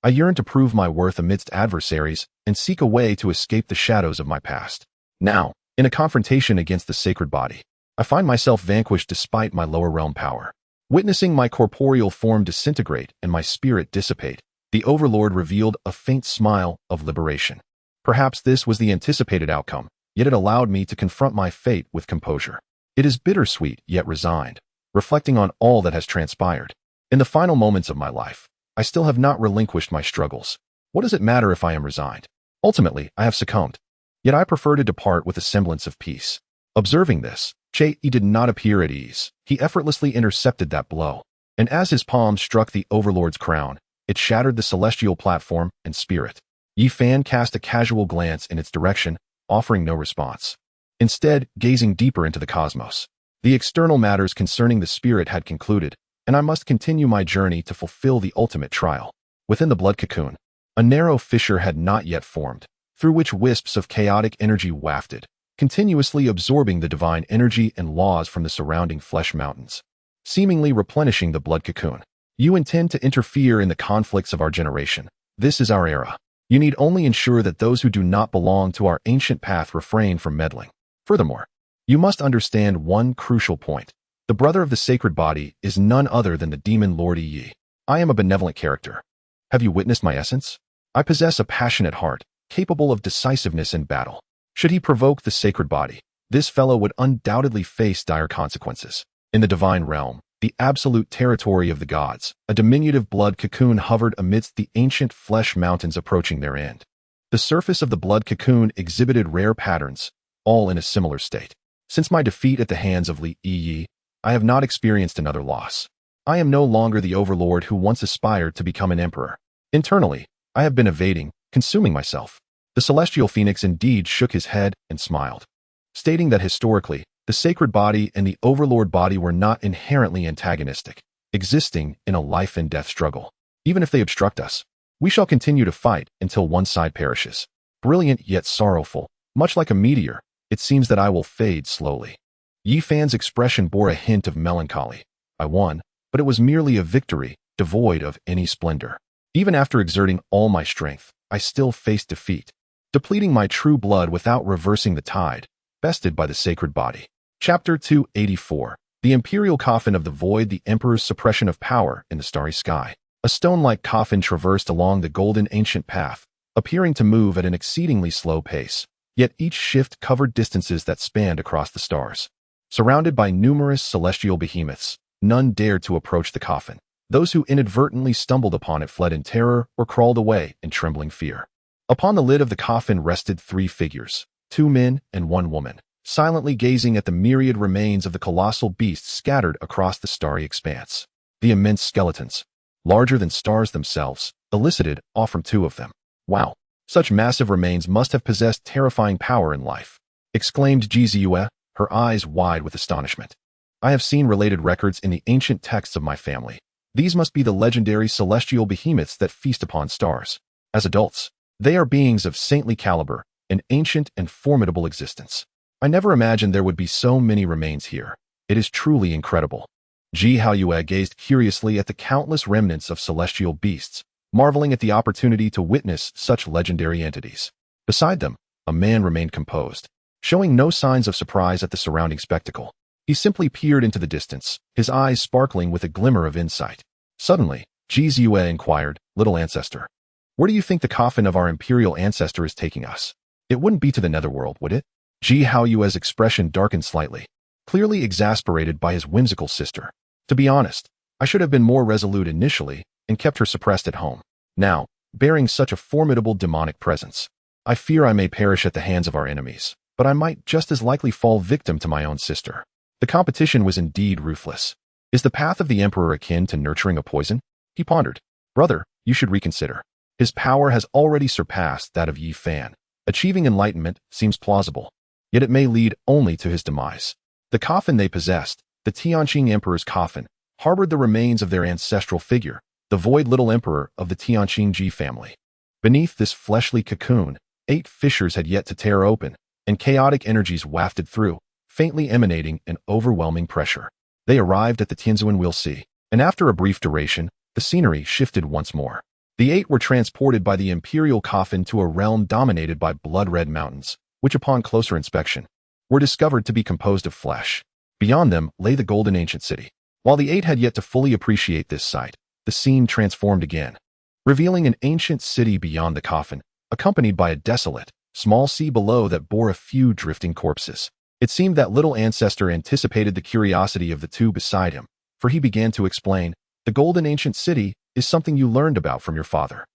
I yearned to prove my worth amidst adversaries and seek a way to escape the shadows of my past. Now, in a confrontation against the sacred body, I find myself vanquished despite my lower realm power. Witnessing my corporeal form disintegrate and my spirit dissipate, the overlord revealed a faint smile of liberation. Perhaps this was the anticipated outcome, yet it allowed me to confront my fate with composure. It is bittersweet yet resigned, reflecting on all that has transpired. In the final moments of my life, I still have not relinquished my struggles. What does it matter if I am resigned? Ultimately, I have succumbed. Yet I prefer to depart with a semblance of peace. Observing this, Qiyeh did not appear at ease. He effortlessly intercepted that blow, and as his palm struck the overlord's crown, it shattered the celestial platform and spirit. Yi Fan cast a casual glance in its direction, offering no response. Instead, gazing deeper into the cosmos. The external matters concerning the spirit had concluded, and I must continue my journey to fulfill the ultimate trial. Within the blood cocoon, a narrow fissure had not yet formed, through which wisps of chaotic energy wafted, continuously absorbing the divine energy and laws from the surrounding flesh mountains, seemingly replenishing the blood cocoon. You intend to interfere in the conflicts of our generation. This is our era. You need only ensure that those who do not belong to our ancient path refrain from meddling. Furthermore, you must understand one crucial point. The brother of the sacred body is none other than the demon Lord Yi. I am a benevolent character. Have you witnessed my essence? I possess a passionate heart, capable of decisiveness in battle. Should he provoke the sacred body, this fellow would undoubtedly face dire consequences. In the divine realm, the absolute territory of the gods, a diminutive blood cocoon hovered amidst the ancient flesh mountains approaching their end. The surface of the blood cocoon exhibited rare patterns, all in a similar state. Since my defeat at the hands of Li Qiyeh, I have not experienced another loss. I am no longer the overlord who once aspired to become an emperor. Internally, I have been evading, consuming myself. The celestial phoenix indeed shook his head and smiled, stating that historically, the sacred body and the overlord body were not inherently antagonistic, existing in a life and death struggle. Even if they obstruct us, we shall continue to fight until one side perishes. Brilliant yet sorrowful, much like a meteor, it seems that I will fade slowly. Yi Fan's expression bore a hint of melancholy. I won, but it was merely a victory, devoid of any splendor. Even after exerting all my strength, I still faced defeat, depleting my true blood without reversing the tide, bested by the sacred body. Chapter 284. The Imperial Coffin of the Void, the Emperor's Suppression of Power in the Starry Sky. A stone-like coffin traversed along the golden ancient path, appearing to move at an exceedingly slow pace, yet each shift covered distances that spanned across the stars. Surrounded by numerous celestial behemoths, none dared to approach the coffin. Those who inadvertently stumbled upon it fled in terror or crawled away in trembling fear. Upon the lid of the coffin rested 3 figures, 2 men and 1 woman, silently gazing at the myriad remains of the colossal beasts scattered across the starry expanse. The immense skeletons, larger than stars themselves, elicited awe from 2 of them. "Wow, such massive remains must have possessed terrifying power in life," exclaimed Li Qiyeh, her eyes wide with astonishment. "I have seen related records in the ancient texts of my family. These must be the legendary celestial behemoths that feast upon stars. As adults, they are beings of saintly caliber, an ancient and formidable existence. I never imagined there would be so many remains here. It is truly incredible." Li Qiyeh gazed curiously at the countless remnants of celestial beasts, marveling at the opportunity to witness such legendary entities. Beside them, a man remained composed, showing no signs of surprise at the surrounding spectacle. He simply peered into the distance, his eyes sparkling with a glimmer of insight. Suddenly, Li Qiyeh inquired, "Little ancestor, where do you think the coffin of our imperial ancestor is taking us? It wouldn't be to the netherworld, would it?" Li Qiyeh's expression darkened slightly, clearly exasperated by his whimsical sister. To be honest, I should have been more resolute initially and kept her suppressed at home. Now, bearing such a formidable demonic presence, I fear I may perish at the hands of our enemies, but I might just as likely fall victim to my own sister. The competition was indeed ruthless. Is the path of the emperor akin to nurturing a poison? He pondered. Brother, you should reconsider. His power has already surpassed that of Yi Fan. Achieving enlightenment seems plausible, yet it may lead only to his demise. The coffin they possessed, the Tianqing Emperor's coffin, harbored the remains of their ancestral figure, the void little emperor of the Tianqing Ji family. Beneath this fleshly cocoon, 8 fissures had yet to tear open, and chaotic energies wafted through, faintly emanating an overwhelming pressure. They arrived at the Tianzuan We'll See, and after a brief duration, the scenery shifted once more. The 8 were transported by the imperial coffin to a realm dominated by blood-red mountains, which upon closer inspection, were discovered to be composed of flesh. Beyond them lay the golden ancient city. While the 8 had yet to fully appreciate this sight, the scene transformed again, revealing an ancient city beyond the coffin, accompanied by a desolate, small sea below that bore a few drifting corpses. It seemed that little ancestor anticipated the curiosity of the 2 beside him, for he began to explain, "The golden ancient city is something you learned about from your father.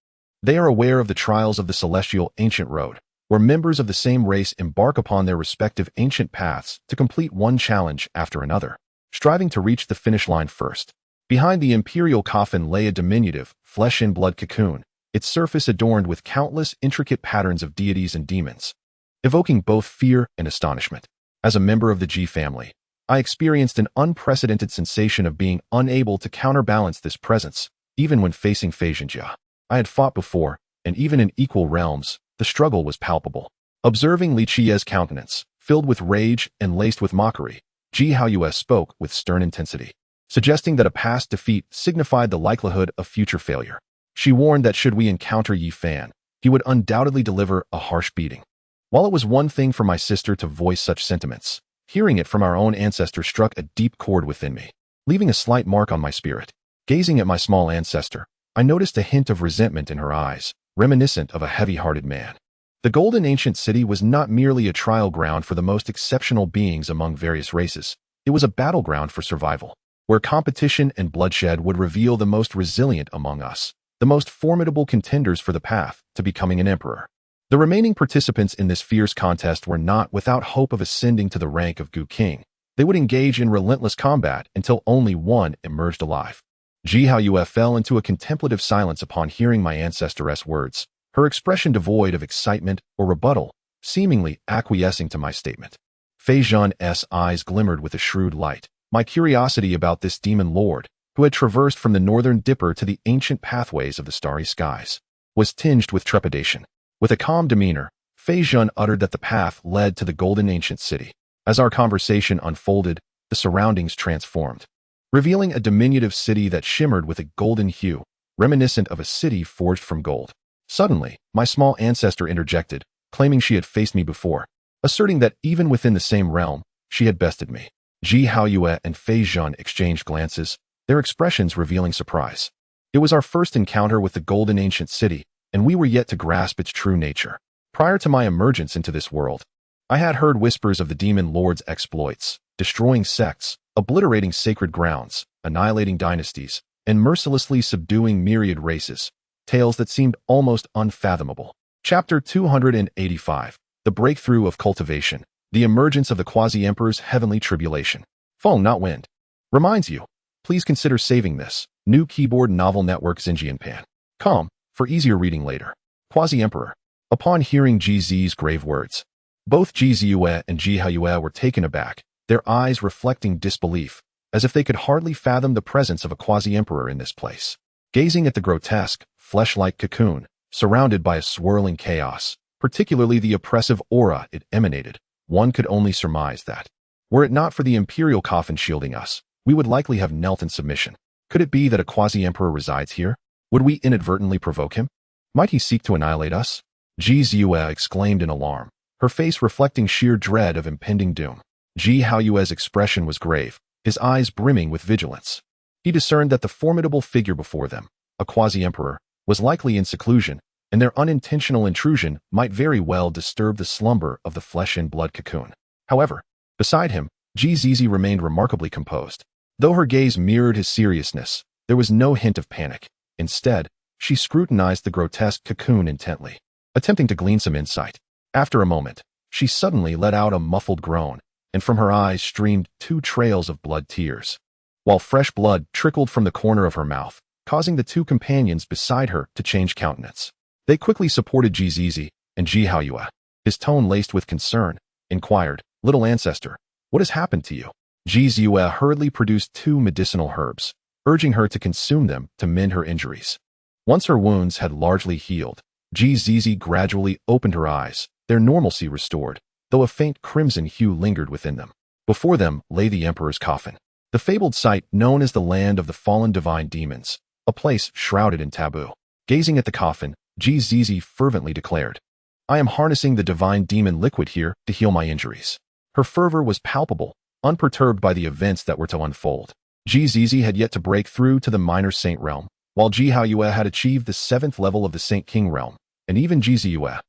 They are aware of the trials of the celestial ancient road, where members of the same race embark upon their respective ancient paths to complete one challenge after another, striving to reach the finish line first." Behind the imperial coffin lay a diminutive, flesh-and-blood cocoon, its surface adorned with countless intricate patterns of deities and demons, evoking both fear and astonishment. As a member of the Ji family, I experienced an unprecedented sensation of being unable to counterbalance this presence, even when facing Fei Zhenjia. I had fought before, and even in equal realms, the struggle was palpable. Observing Li Qiyeh's countenance, filled with rage and laced with mockery, Li Qiyeh spoke with stern intensity, suggesting that a past defeat signified the likelihood of future failure. She warned that should we encounter Yi Fan, he would undoubtedly deliver a harsh beating. While it was one thing for my sister to voice such sentiments, hearing it from our own ancestor struck a deep chord within me, leaving a slight mark on my spirit. Gazing at my small ancestor, I noticed a hint of resentment in her eyes, reminiscent of a heavy-hearted man. The golden ancient city was not merely a trial ground for the most exceptional beings among various races. It was a battleground for survival, where competition and bloodshed would reveal the most resilient among us, the most formidable contenders for the path to becoming an emperor. The remaining participants in this fierce contest were not without hope of ascending to the rank of Gu King. They would engage in relentless combat until only one emerged alive. Li Qiyeh fell into a contemplative silence upon hearing my ancestoress words, her expression devoid of excitement or rebuttal, seemingly acquiescing to my statement. Fei Zhen's eyes glimmered with a shrewd light. My curiosity about this demon lord, who had traversed from the northern dipper to the ancient pathways of the starry skies, was tinged with trepidation. With a calm demeanor, Fei Zhen uttered that the path led to the golden ancient city. As our conversation unfolded, the surroundings transformed, revealing a diminutive city that shimmered with a golden hue, reminiscent of a city forged from gold. Suddenly, my small ancestor interjected, claiming she had faced me before, asserting that even within the same realm, she had bested me. Li Qiyeh and Fei Zhen exchanged glances, their expressions revealing surprise. It was our first encounter with the golden ancient city, and we were yet to grasp its true nature. Prior to my emergence into this world, I had heard whispers of the demon lord's exploits, destroying sects, obliterating sacred grounds, annihilating dynasties, and mercilessly subduing myriad races, tales that seemed almost unfathomable. Chapter 285. The Breakthrough of Cultivation. The Emergence of the Quasi-Emperor's Heavenly Tribulation. Phone, not wind. Reminds you, please consider saving this. New Keyboard Novel Network Xinjianpan. Com, for easier reading later. Quasi-Emperor. Upon hearing GZ's grave words, both Ji Ziyue and Ji Haiyue were taken aback, their eyes reflecting disbelief, as if they could hardly fathom the presence of a quasi-emperor in this place. Gazing at the grotesque, flesh-like cocoon, surrounded by a swirling chaos, particularly the oppressive aura it emanated, one could only surmise that, were it not for the imperial coffin shielding us, we would likely have knelt in submission. Could it be that a quasi-emperor resides here? Would we inadvertently provoke him? Might he seek to annihilate us? Ji Ziyue exclaimed in alarm, her face reflecting sheer dread of impending doom. Ji Haiyue's expression was grave, his eyes brimming with vigilance. He discerned that the formidable figure before them, a quasi-emperor, was likely in seclusion, and their unintentional intrusion might very well disturb the slumber of the flesh and blood cocoon. However, beside him, Ji Zizi remained remarkably composed. Though her gaze mirrored his seriousness, there was no hint of panic. Instead, she scrutinized the grotesque cocoon intently, attempting to glean some insight. After a moment, she suddenly let out a muffled groan, and from her eyes streamed 2 trails of blood tears, while fresh blood trickled from the corner of her mouth, causing the 2 companions beside her to change countenance. They quickly supported Ji Zizi, and Ji Haiyue, his tone laced with concern, inquired, "Little ancestor, what has happened to you?" Ji Ziyue hurriedly produced 2 medicinal herbs, urging her to consume them to mend her injuries. Once her wounds had largely healed, Ji Zizi gradually opened her eyes, their normalcy restored, though a faint crimson hue lingered within them. Before them lay the Emperor's coffin, the fabled site known as the Land of the Fallen Divine Demons, a place shrouded in taboo. Gazing at the coffin, Ji Zizi fervently declared, "I am harnessing the divine demon liquid here to heal my injuries." Her fervor was palpable, unperturbed by the events that were to unfold. Ji Zizi had yet to break through to the minor saint realm, while Ji Haiyue had achieved the 7th level of the Saint King realm, and even Ji Ziyue,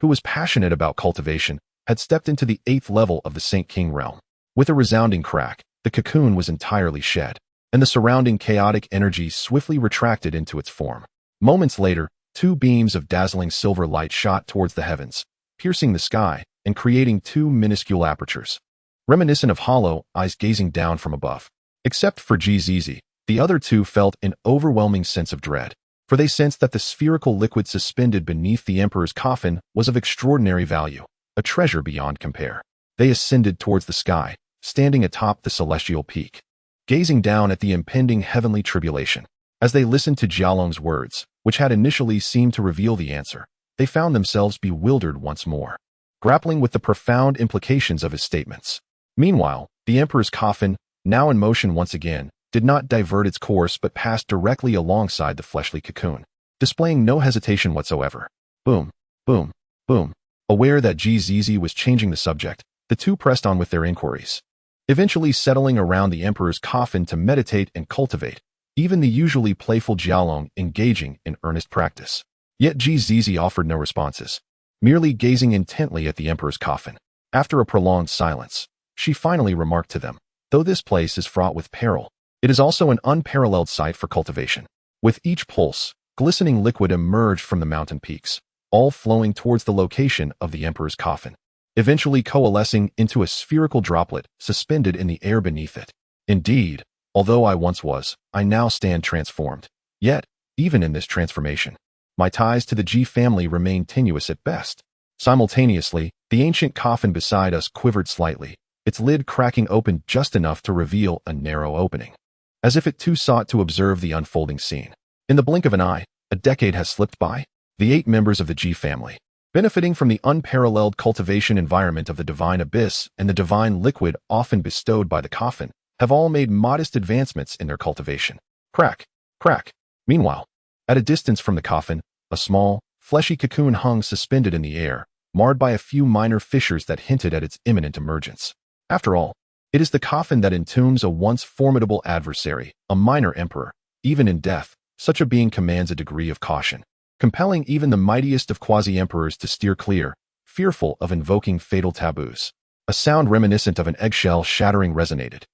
who was passionate about cultivation, had stepped into the 8th level of the Saint King realm. With a resounding crack, the cocoon was entirely shed, and the surrounding chaotic energy swiftly retracted into its form. Moments later, 2 beams of dazzling silver light shot towards the heavens, piercing the sky and creating 2 minuscule apertures, reminiscent of hollow eyes gazing down from above. Except for Ji Zizi, the other 2 felt an overwhelming sense of dread, for they sensed that the spherical liquid suspended beneath the Emperor's coffin was of extraordinary value, a treasure beyond compare. They ascended towards the sky, standing atop the celestial peak, gazing down at the impending heavenly tribulation. As they listened to Jialong's words, which had initially seemed to reveal the answer, they found themselves bewildered once more, grappling with the profound implications of his statements. Meanwhile, the Emperor's coffin, now in motion once again, did not divert its course but passed directly alongside the fleshly cocoon, displaying no hesitation whatsoever. Boom, boom, boom. Aware that Ji Zizi was changing the subject, the 2 pressed on with their inquiries, eventually settling around the Emperor's coffin to meditate and cultivate, even the usually playful Jialong engaging in earnest practice. Yet Ji Zizi offered no responses, merely gazing intently at the Emperor's coffin. After a prolonged silence, she finally remarked to them, "Though this place is fraught with peril, it is also an unparalleled site for cultivation." With each pulse, glistening liquid emerged from the mountain peaks, all flowing towards the location of the Emperor's coffin, eventually coalescing into a spherical droplet suspended in the air beneath it. Indeed, although I once was, I now stand transformed. Yet, even in this transformation, my ties to the Ji family remain tenuous at best. Simultaneously, the ancient coffin beside us quivered slightly, its lid cracking open just enough to reveal a narrow opening, as if it too sought to observe the unfolding scene. In the blink of an eye, a decade has slipped by. The 8 members of the Ji family, benefiting from the unparalleled cultivation environment of the divine abyss and the divine liquid often bestowed by the coffin, have all made modest advancements in their cultivation. Crack, crack. Meanwhile, at a distance from the coffin, a small, fleshy cocoon hung suspended in the air, marred by a few minor fissures that hinted at its imminent emergence. After all, it is the coffin that entombs a once formidable adversary, a minor emperor. Even in death, such a being commands a degree of caution, compelling even the mightiest of quasi-emperors to steer clear, fearful of invoking fatal taboos. A sound reminiscent of an eggshell shattering resonated.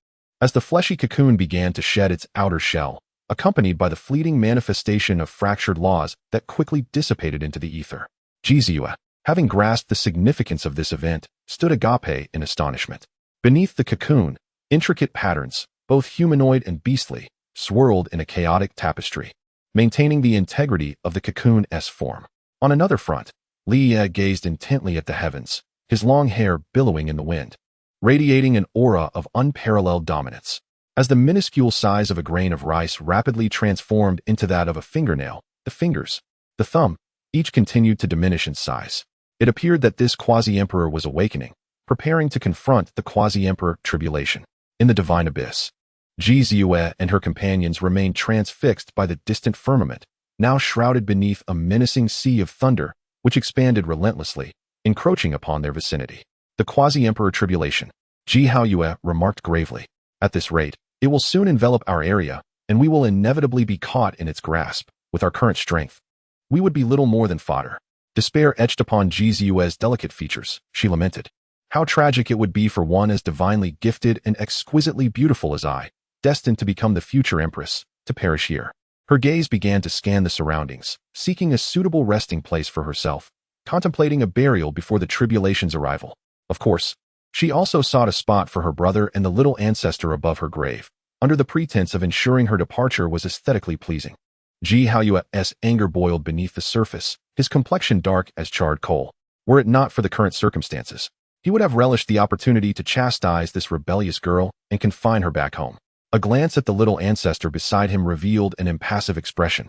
As the fleshy cocoon began to shed its outer shell, accompanied by the fleeting manifestation of fractured laws that quickly dissipated into the ether. Li Qiyeh, having grasped the significance of this event, stood agape in astonishment. Beneath the cocoon, intricate patterns, both humanoid and beastly, swirled in a chaotic tapestry, maintaining the integrity of the cocoon's form. On another front, Li Qiyeh gazed intently at the heavens, his long hair billowing in the wind, radiating an aura of unparalleled dominance. As the minuscule size of a grain of rice rapidly transformed into that of a fingernail, the fingers, the thumb, each continued to diminish in size. It appeared that this quasi-emperor was awakening, preparing to confront the quasi-emperor tribulation. In the divine abyss, Li Qiyeh and her companions remained transfixed by the distant firmament, now shrouded beneath a menacing sea of thunder, which expanded relentlessly, encroaching upon their vicinity. The quasi-emperor tribulation, Li Qiyeh remarked gravely. At this rate, it will soon envelop our area, and we will inevitably be caught in its grasp. With our current strength, we would be little more than fodder. Despair etched upon Li Qiyeh's delicate features. She lamented. How tragic it would be for one as divinely gifted and exquisitely beautiful as I, destined to become the future empress, to perish here. Her gaze began to scan the surroundings, seeking a suitable resting place for herself, contemplating a burial before the tribulation's arrival. Of course, she also sought a spot for her brother and the little ancestor above her grave, under the pretense of ensuring her departure was aesthetically pleasing. Li Qiyeh's anger boiled beneath the surface, his complexion dark as charred coal. Were it not for the current circumstances, he would have relished the opportunity to chastise this rebellious girl and confine her back home. A glance at the little ancestor beside him revealed an impassive expression.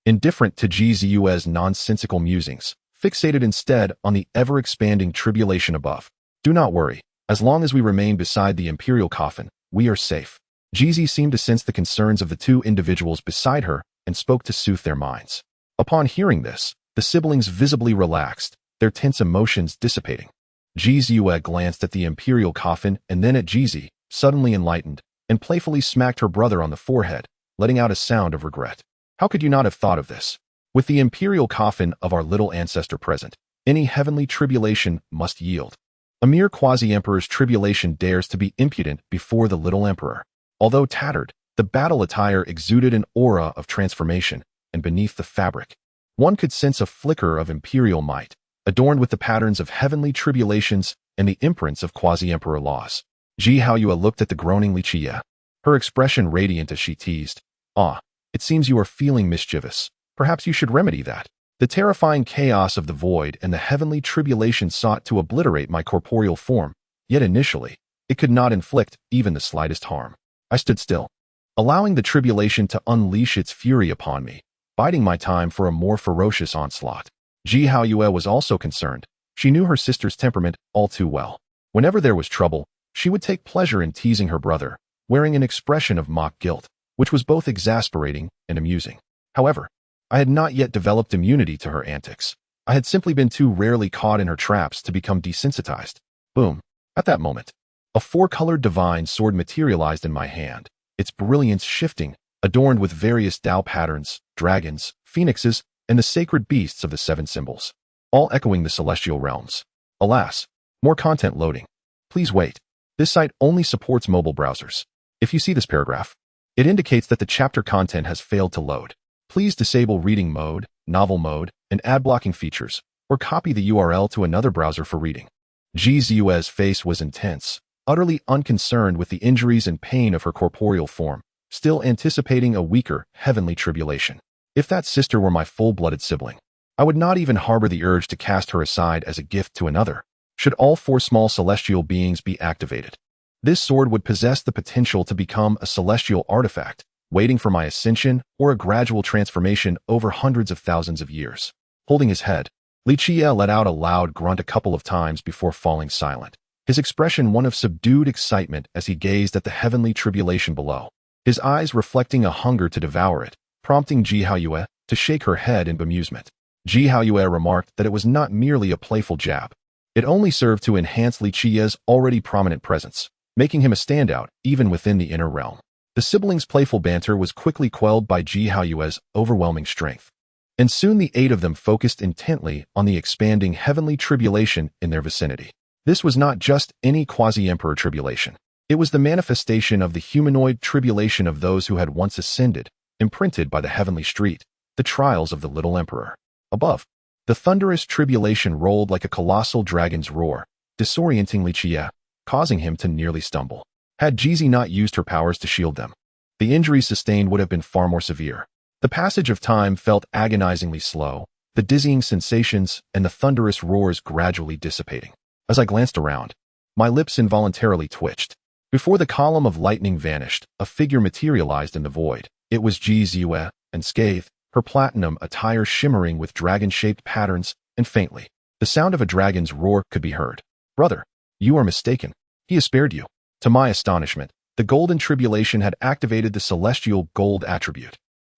Indifferent to Li Qiyeh's nonsensical musings, fixated instead on the ever-expanding tribulation above. Do not worry. As long as we remain beside the imperial coffin, we are safe. Li Qiyeh seemed to sense the concerns of the two individuals beside her and spoke to soothe their minds. Upon hearing this, the siblings visibly relaxed, their tense emotions dissipating. Li Qiyeh glanced at the imperial coffin and then at Li Qiyeh, suddenly enlightened, and playfully smacked her brother on the forehead, letting out a sound of regret. How could you not have thought of this? With the imperial coffin of our little ancestor present, any heavenly tribulation must yield. A mere quasi-emperor's tribulation dares to be impudent before the little emperor. Although tattered, the battle attire exuded an aura of transformation, and beneath the fabric, one could sense a flicker of imperial might, adorned with the patterns of heavenly tribulations and the imprints of quasi-emperor laws. Li Qiyeh looked at the groaning Li Qiyeh, her expression radiant as she teased. Ah, it seems you are feeling mischievous. Perhaps you should remedy that. The terrifying chaos of the void and the heavenly tribulation sought to obliterate my corporeal form, yet initially, it could not inflict even the slightest harm. I stood still, allowing the tribulation to unleash its fury upon me, biding my time for a more ferocious onslaught. Li Qiyeh was also concerned. She knew her sister's temperament all too well. Whenever there was trouble, she would take pleasure in teasing her brother, wearing an expression of mock guilt, which was both exasperating and amusing. However, I had not yet developed immunity to her antics. I had simply been too rarely caught in her traps to become desensitized. Boom. At that moment, a four-colored divine sword materialized in my hand, its brilliance shifting, adorned with various Tao patterns, dragons, phoenixes, and the sacred beasts of the seven symbols, all echoing the celestial realms. Alas, more content loading. Please wait. This site only supports mobile browsers. If you see this paragraph, it indicates that the chapter content has failed to load. Please disable reading mode, novel mode, and ad blocking features, or copy the URL to another browser for reading. Li Qiyeh's face was intense, utterly unconcerned with the injuries and pain of her corporeal form, still anticipating a weaker, heavenly tribulation. If that sister were my full-blooded sibling, I would not even harbor the urge to cast her aside as a gift to another, should all four small celestial beings be activated. This sword would possess the potential to become a celestial artifact, waiting for my ascension or a gradual transformation over hundreds of thousands of years. Holding his head, Li Qiyeh let out a loud grunt a couple of times before falling silent, his expression one of subdued excitement as he gazed at the heavenly tribulation below, his eyes reflecting a hunger to devour it, prompting Li Qiyeh to shake her head in bemusement. Li Qiyeh remarked that it was not merely a playful jab. It only served to enhance Li Qiyeh's already prominent presence, making him a standout even within the inner realm. The siblings' playful banter was quickly quelled by Li Qiyeh's overwhelming strength, and soon the eight of them focused intently on the expanding heavenly tribulation in their vicinity. This was not just any quasi-emperor tribulation. It was the manifestation of the humanoid tribulation of those who had once ascended, imprinted by the heavenly street, the trials of the little emperor. Above, the thunderous tribulation rolled like a colossal dragon's roar, disorienting Li Qiyeh, causing him to nearly stumble. Had Jizi not used her powers to shield them, the injuries sustained would have been far more severe. The passage of time felt agonizingly slow, the dizzying sensations and the thunderous roars gradually dissipating. As I glanced around, my lips involuntarily twitched. Before the column of lightning vanished, a figure materialized in the void. It was Qiyeh, unscathed, her platinum attire shimmering with dragon-shaped patterns, and faintly, the sound of a dragon's roar could be heard. "Brother, you are mistaken. He has spared you." To my astonishment, the golden tribulation had activated the celestial gold attribute.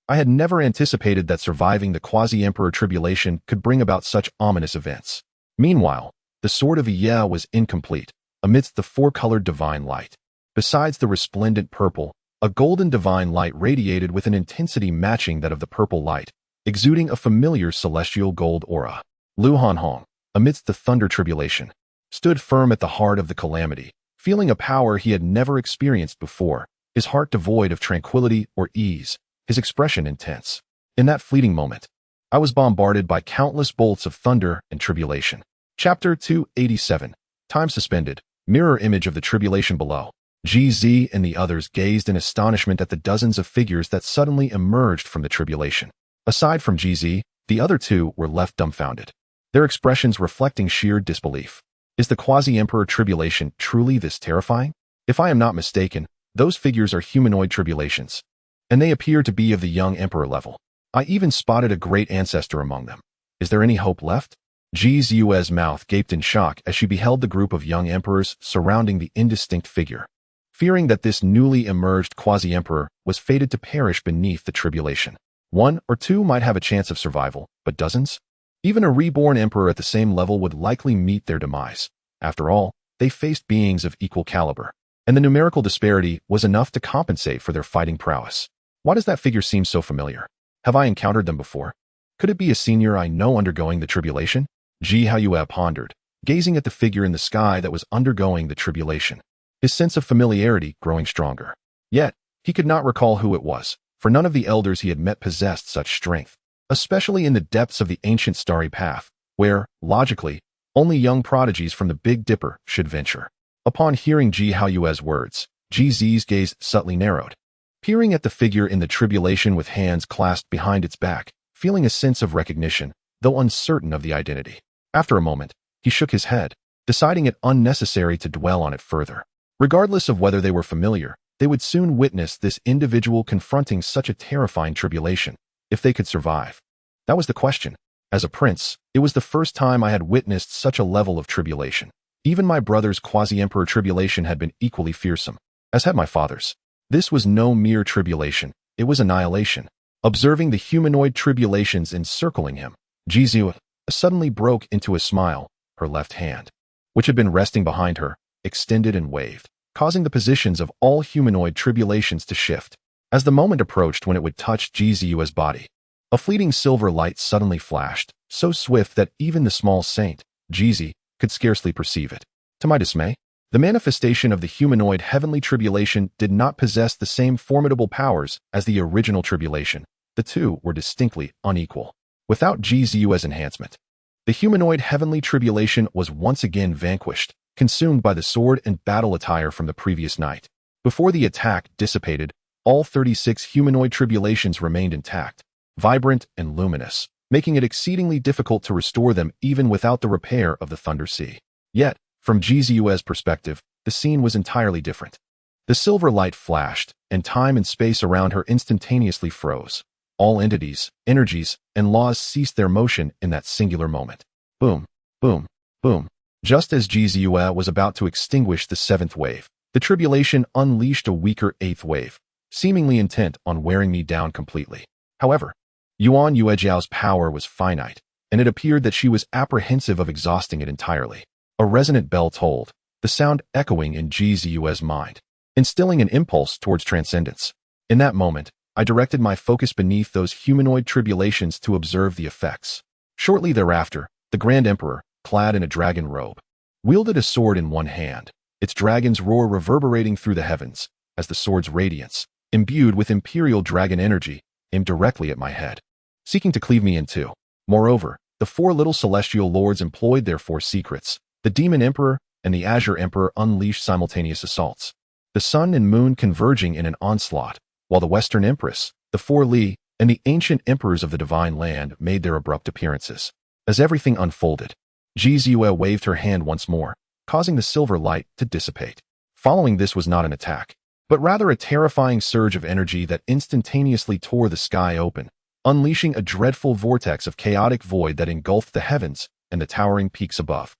I had never anticipated that surviving the quasi-emperor tribulation could bring about such ominous events. Meanwhile, the sword of Qiyeh was incomplete, amidst the four-colored divine light. Besides the resplendent purple, a golden divine light radiated with an intensity matching that of the purple light, exuding a familiar celestial gold aura. Lu Hanhong, amidst the thunder tribulation, stood firm at the heart of the calamity, feeling a power he had never experienced before, his heart devoid of tranquility or ease, his expression intense. In that fleeting moment, I was bombarded by countless bolts of thunder and tribulation. Chapter 287, Time Suspended, mirror image of the tribulation below. GZ and the others gazed in astonishment at the dozens of figures that suddenly emerged from the tribulation. Aside from GZ, the other two were left dumbfounded, their expressions reflecting sheer disbelief. Is the quasi-emperor tribulation truly this terrifying? If I am not mistaken, those figures are humanoid tribulations, and they appear to be of the young emperor level. I even spotted a great ancestor among them. Is there any hope left? GZ's mouth gaped in shock as she beheld the group of young emperors surrounding the indistinct figure, fearing that this newly emerged quasi-emperor was fated to perish beneath the tribulation. One or two might have a chance of survival, but dozens? Even a reborn emperor at the same level would likely meet their demise. After all, they faced beings of equal caliber, and the numerical disparity was enough to compensate for their fighting prowess. Why does that figure seem so familiar? Have I encountered them before? Could it be a senior I know undergoing the tribulation? Qiyeh pondered, gazing at the figure in the sky that was undergoing the tribulation, his sense of familiarity growing stronger. Yet, he could not recall who it was, for none of the elders he had met possessed such strength, especially in the depths of the ancient starry path, where, logically, only young prodigies from the Big Dipper should venture. Upon hearing Qiyeh's words, GZ's gaze subtly narrowed, peering at the figure in the tribulation with hands clasped behind its back, feeling a sense of recognition, though uncertain of the identity. After a moment, he shook his head, deciding it unnecessary to dwell on it further. Regardless of whether they were familiar, they would soon witness this individual confronting such a terrifying tribulation, if they could survive. That was the question. As a prince, it was the first time I had witnessed such a level of tribulation. Even my brother's quasi-emperor tribulation had been equally fearsome, as had my father's. This was no mere tribulation, it was annihilation. Observing the humanoid tribulations encircling him, Qiyeh suddenly broke into a smile, her left hand, which had been resting behind her, extended and waved, causing the positions of all humanoid tribulations to shift. As the moment approached when it would touch Qiyeh's body, a fleeting silver light suddenly flashed, so swift that even the small saint, Qiyeh, could scarcely perceive it. To my dismay, the manifestation of the humanoid heavenly tribulation did not possess the same formidable powers as the original tribulation. The two were distinctly unequal. Without Qiyeh's enhancement, the humanoid heavenly tribulation was once again vanquished, consumed by the sword and battle attire from the previous night. Before the attack dissipated, all 36 humanoid tribulations remained intact, vibrant and luminous, making it exceedingly difficult to restore them even without the repair of the Thunder Sea. Yet, from Qiyeh's perspective, the scene was entirely different. The silver light flashed, and time and space around her instantaneously froze. All entities, energies, and laws ceased their motion in that singular moment. Boom, boom, boom. Just as Qiyeh was about to extinguish the seventh wave, the tribulation unleashed a weaker eighth wave, seemingly intent on wearing me down completely. However, Yuan Yuejiao's power was finite, and it appeared that she was apprehensive of exhausting it entirely. A resonant bell tolled, the sound echoing in Qiyeh's mind, instilling an impulse towards transcendence. In that moment, I directed my focus beneath those humanoid tribulations to observe the effects. Shortly thereafter, the Grand Emperor, clad in a dragon robe, wielded a sword in one hand, its dragon's roar reverberating through the heavens, as the sword's radiance, imbued with imperial dragon energy, aimed directly at my head, seeking to cleave me in two. Moreover, the four little celestial lords employed their four secrets. The Demon Emperor and the Azure Emperor unleashed simultaneous assaults, the sun and moon converging in an onslaught, while the Western Empress, the four Li, and the ancient emperors of the Divine Land made their abrupt appearances. As everything unfolded, Li Qiyeh waved her hand once more, causing the silver light to dissipate. Following this was not an attack, but rather a terrifying surge of energy that instantaneously tore the sky open, unleashing a dreadful vortex of chaotic void that engulfed the heavens and the towering peaks above.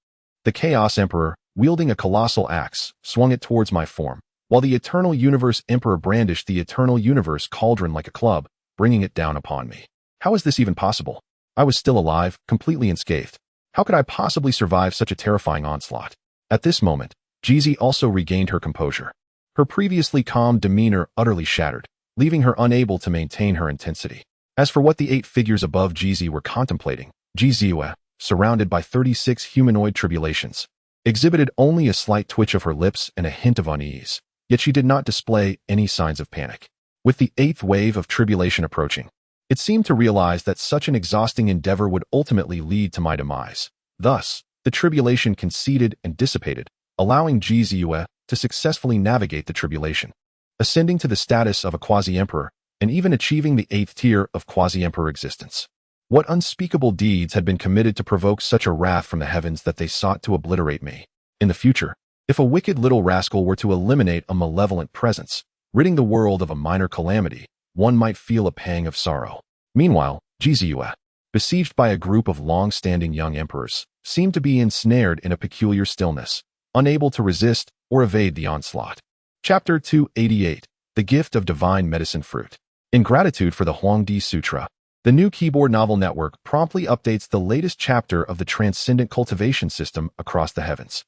The Chaos Emperor, wielding a colossal axe, swung it towards my form, while the Eternal Universe Emperor brandished the Eternal Universe Cauldron like a club, bringing it down upon me. How is this even possible? I was still alive, completely unscathed. How could I possibly survive such a terrifying onslaught? At this moment, Jizi also regained her composure. Her previously calm demeanor utterly shattered, leaving her unable to maintain her intensity. As for what the 8 figures above Jizi were contemplating, Jizi, surrounded by 36 humanoid tribulations, exhibited only a slight twitch of her lips and a hint of unease, yet she did not display any signs of panic. With the 8th wave of tribulation approaching, it seemed to realize that such an exhausting endeavor would ultimately lead to my demise. Thus, the tribulation conceded and dissipated, allowing Jizi to successfully navigate the tribulation, ascending to the status of a quasi-emperor, and even achieving the 8th tier of quasi-emperor existence. What unspeakable deeds had been committed to provoke such a wrath from the heavens that they sought to obliterate me? In the future, if a wicked little rascal were to eliminate a malevolent presence, ridding the world of a minor calamity, one might feel a pang of sorrow. Meanwhile, Jizi, besieged by a group of long-standing young emperors, seemed to be ensnared in a peculiar stillness, unable to resist or evade the onslaught. Chapter 288, The Gift of Divine Medicine Fruit. In gratitude for the Huangdi Sutra, the new keyboard novel network promptly updates the latest chapter of the Transcendent Cultivation System across the heavens.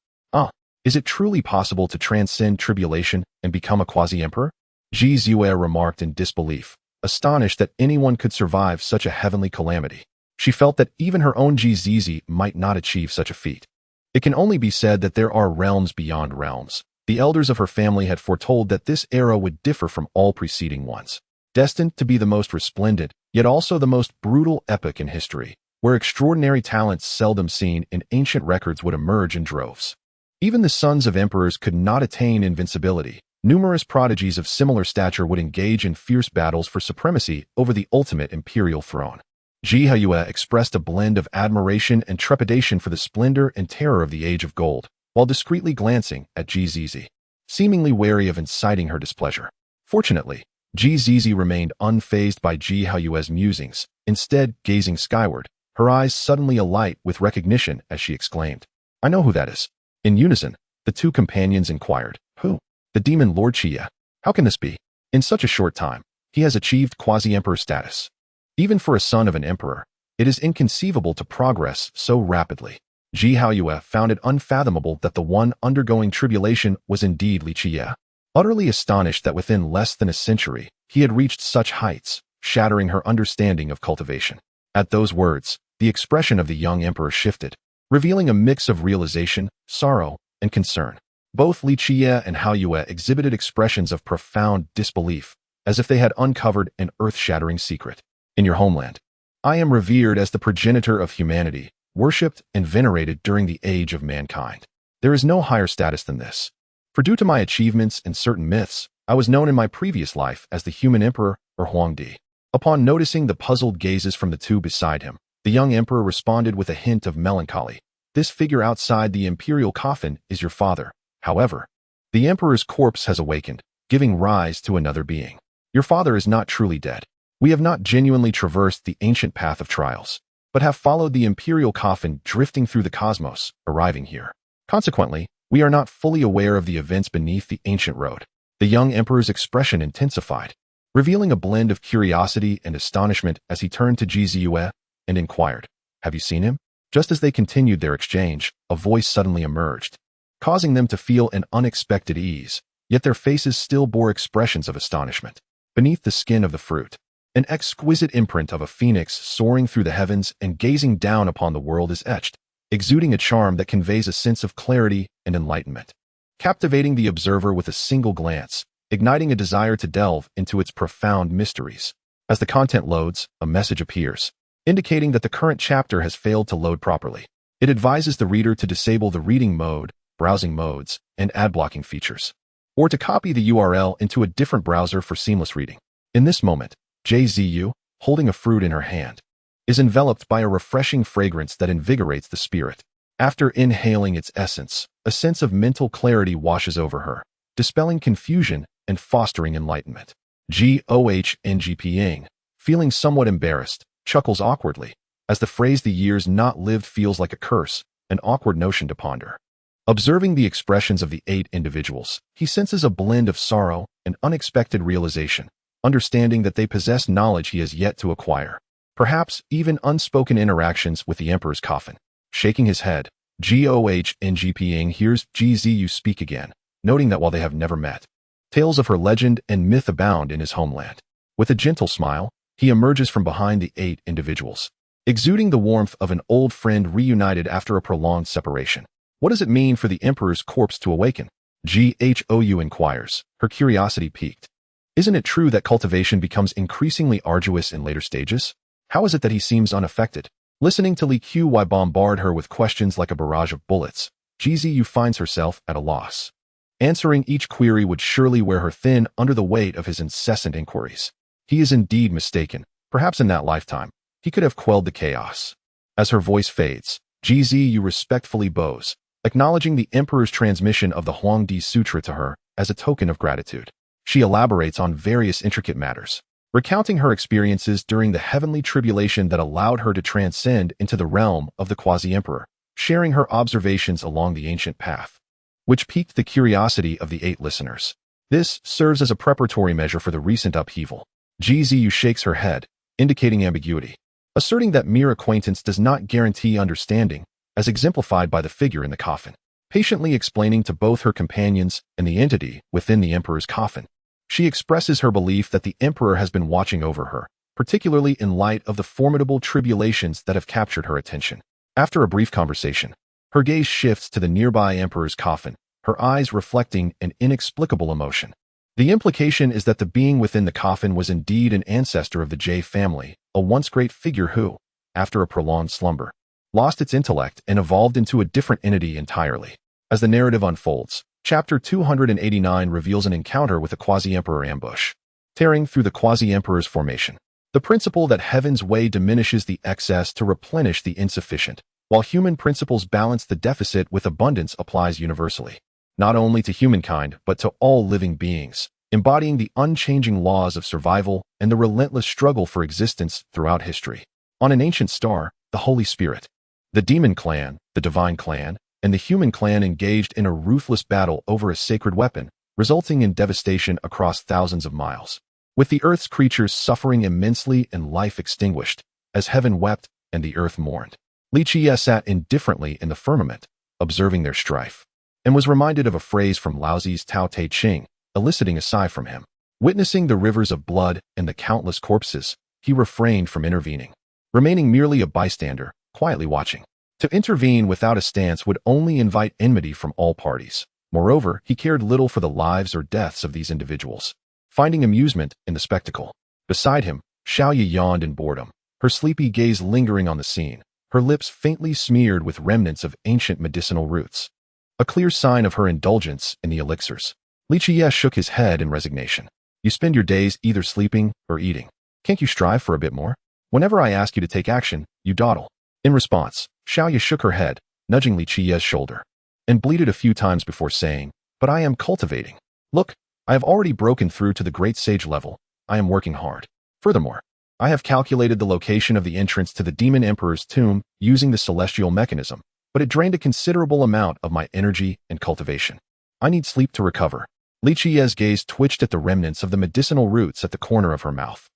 Is it truly possible to transcend tribulation and become a quasi-emperor? Jizi remarked in disbelief, astonished that anyone could survive such a heavenly calamity. She felt that even her own Jizi might not achieve such a feat. It can only be said that there are realms beyond realms. The elders of her family had foretold that this era would differ from all preceding ones, destined to be the most resplendent, yet also the most brutal epoch in history, where extraordinary talents seldom seen in ancient records would emerge in droves. Even the sons of emperors could not attain invincibility. Numerous prodigies of similar stature would engage in fierce battles for supremacy over the ultimate imperial throne. Li Qiyeh expressed a blend of admiration and trepidation for the splendor and terror of the Age of Gold, while discreetly glancing at Jizi, seemingly wary of inciting her displeasure. Fortunately, Jizi remained unfazed by Li Qiyeh's musings, instead gazing skyward, her eyes suddenly alight with recognition as she exclaimed, "I know who that is." In unison, the two companions inquired, "Who?" "The demon Lord Qiyeh. How can this be? In such a short time, he has achieved quasi-emperor status. Even for a son of an emperor, it is inconceivable to progress so rapidly." Li Qiyeh found it unfathomable that the one undergoing tribulation was indeed Li Qiyeh. Utterly astonished that within less than a century, he had reached such heights, shattering her understanding of cultivation. At those words, the expression of the young emperor shifted, revealing a mix of realization, sorrow, and concern. Both Li Qiyeh and Qiyeh exhibited expressions of profound disbelief, as if they had uncovered an earth-shattering secret. "In your homeland, I am revered as the progenitor of humanity, worshipped and venerated during the age of mankind. There is no higher status than this. For due to my achievements and certain myths, I was known in my previous life as the human emperor or Huangdi." Upon noticing the puzzled gazes from the two beside him, the young emperor responded with a hint of melancholy. "This figure outside the imperial coffin is your father. However, the emperor's corpse has awakened, giving rise to another being. Your father is not truly dead. We have not genuinely traversed the ancient path of trials, but have followed the imperial coffin drifting through the cosmos, arriving here. Consequently, we are not fully aware of the events beneath the ancient road." The young emperor's expression intensified, revealing a blend of curiosity and astonishment as he turned to Jizi and inquired, "Have you seen him?" Just as they continued their exchange, a voice suddenly emerged, causing them to feel an unexpected ease, yet their faces still bore expressions of astonishment. Beneath the skin of the fruit, an exquisite imprint of a phoenix soaring through the heavens and gazing down upon the world is etched, exuding a charm that conveys a sense of clarity and enlightenment, captivating the observer with a single glance, igniting a desire to delve into its profound mysteries. As the content loads, a message appears, indicating that the current chapter has failed to load properly. It advises the reader to disable the reading mode, browsing modes, and ad blocking features, or to copy the URL into a different browser for seamless reading. In this moment, JZU, holding a fruit in her hand, is enveloped by a refreshing fragrance that invigorates the spirit. After inhaling its essence, a sense of mental clarity washes over her, dispelling confusion and fostering enlightenment. GOHNGPing, feeling somewhat embarrassed, chuckles awkwardly, as the phrase "the years not lived" feels like a curse, an awkward notion to ponder. Observing the expressions of the 8 individuals, he senses a blend of sorrow and unexpected realization, understanding that they possess knowledge he has yet to acquire. Perhaps even unspoken interactions with the Emperor's coffin. Shaking his head, GOHNGPing hears GZU speak again, noting that while they have never met, tales of her legend and myth abound in his homeland. With a gentle smile, he emerges from behind the 8 individuals, exuding the warmth of an old friend reunited after a prolonged separation. What does it mean for the Emperor's corpse to awaken? GHOU inquires, her curiosity piqued. Isn't it true that cultivation becomes increasingly arduous in later stages? How is it that he seems unaffected? Listening to Li Qiyeh bombard her with questions like a barrage of bullets, GZU finds herself at a loss. Answering each query would surely wear her thin under the weight of his incessant inquiries. He is indeed mistaken. Perhaps in that lifetime, he could have quelled the chaos. As her voice fades, GZU respectfully bows, acknowledging the Emperor's transmission of the Huangdi Sutra to her as a token of gratitude. She elaborates on various intricate matters, recounting her experiences during the heavenly tribulation that allowed her to transcend into the realm of the quasi-emperor, sharing her observations along the ancient path, which piqued the curiosity of the 8 listeners. This serves as a preparatory measure for the recent upheaval. GZU shakes her head, indicating ambiguity, asserting that mere acquaintance does not guarantee understanding, as exemplified by the figure in the coffin, patiently explaining to both her companions and the entity within the Emperor's coffin. She expresses her belief that the Emperor has been watching over her, particularly in light of the formidable tribulations that have captured her attention. After a brief conversation, her gaze shifts to the nearby Emperor's coffin, her eyes reflecting an inexplicable emotion. The implication is that the being within the coffin was indeed an ancestor of the J family, a once great figure who, after a prolonged slumber, lost its intellect and evolved into a different entity entirely. As the narrative unfolds, Chapter 289 reveals an encounter with a quasi-emperor ambush, tearing through the quasi-emperor's formation. The principle that heaven's way diminishes the excess to replenish the insufficient, while human principles balance the deficit with abundance, applies universally, not only to humankind but to all living beings, embodying the unchanging laws of survival and the relentless struggle for existence throughout history. On an ancient star, the Holy Spirit, the demon clan, the divine clan, and the human clan engaged in a ruthless battle over a sacred weapon, resulting in devastation across thousands of miles. With the Earth's creatures suffering immensely and life extinguished, as heaven wept and the earth mourned, Li Qiyeh sat indifferently in the firmament, observing their strife, and was reminded of a phrase from Laozi's Tao Te Ching, eliciting a sigh from him. Witnessing the rivers of blood and the countless corpses, he refrained from intervening, remaining merely a bystander, quietly watching. To intervene without a stance would only invite enmity from all parties. Moreover, he cared little for the lives or deaths of these individuals, finding amusement in the spectacle. Beside him, Xiaoye yawned in boredom, her sleepy gaze lingering on the scene, her lips faintly smeared with remnants of ancient medicinal roots, a clear sign of her indulgence in the elixirs. Li Qiyeh shook his head in resignation. You spend your days either sleeping or eating. Can't you strive for a bit more? Whenever I ask you to take action, you dawdle. In response, Xiaoye shook her head, nudging Li Qiyeh's shoulder, and bleated a few times before saying, But I am cultivating. Look, I have already broken through to the great sage level. I am working hard. Furthermore, I have calculated the location of the entrance to the Demon Emperor's tomb using the celestial mechanism, but it drained a considerable amount of my energy and cultivation. I need sleep to recover. Li Qiyeh's gaze twitched at the remnants of the medicinal roots at the corner of her mouth.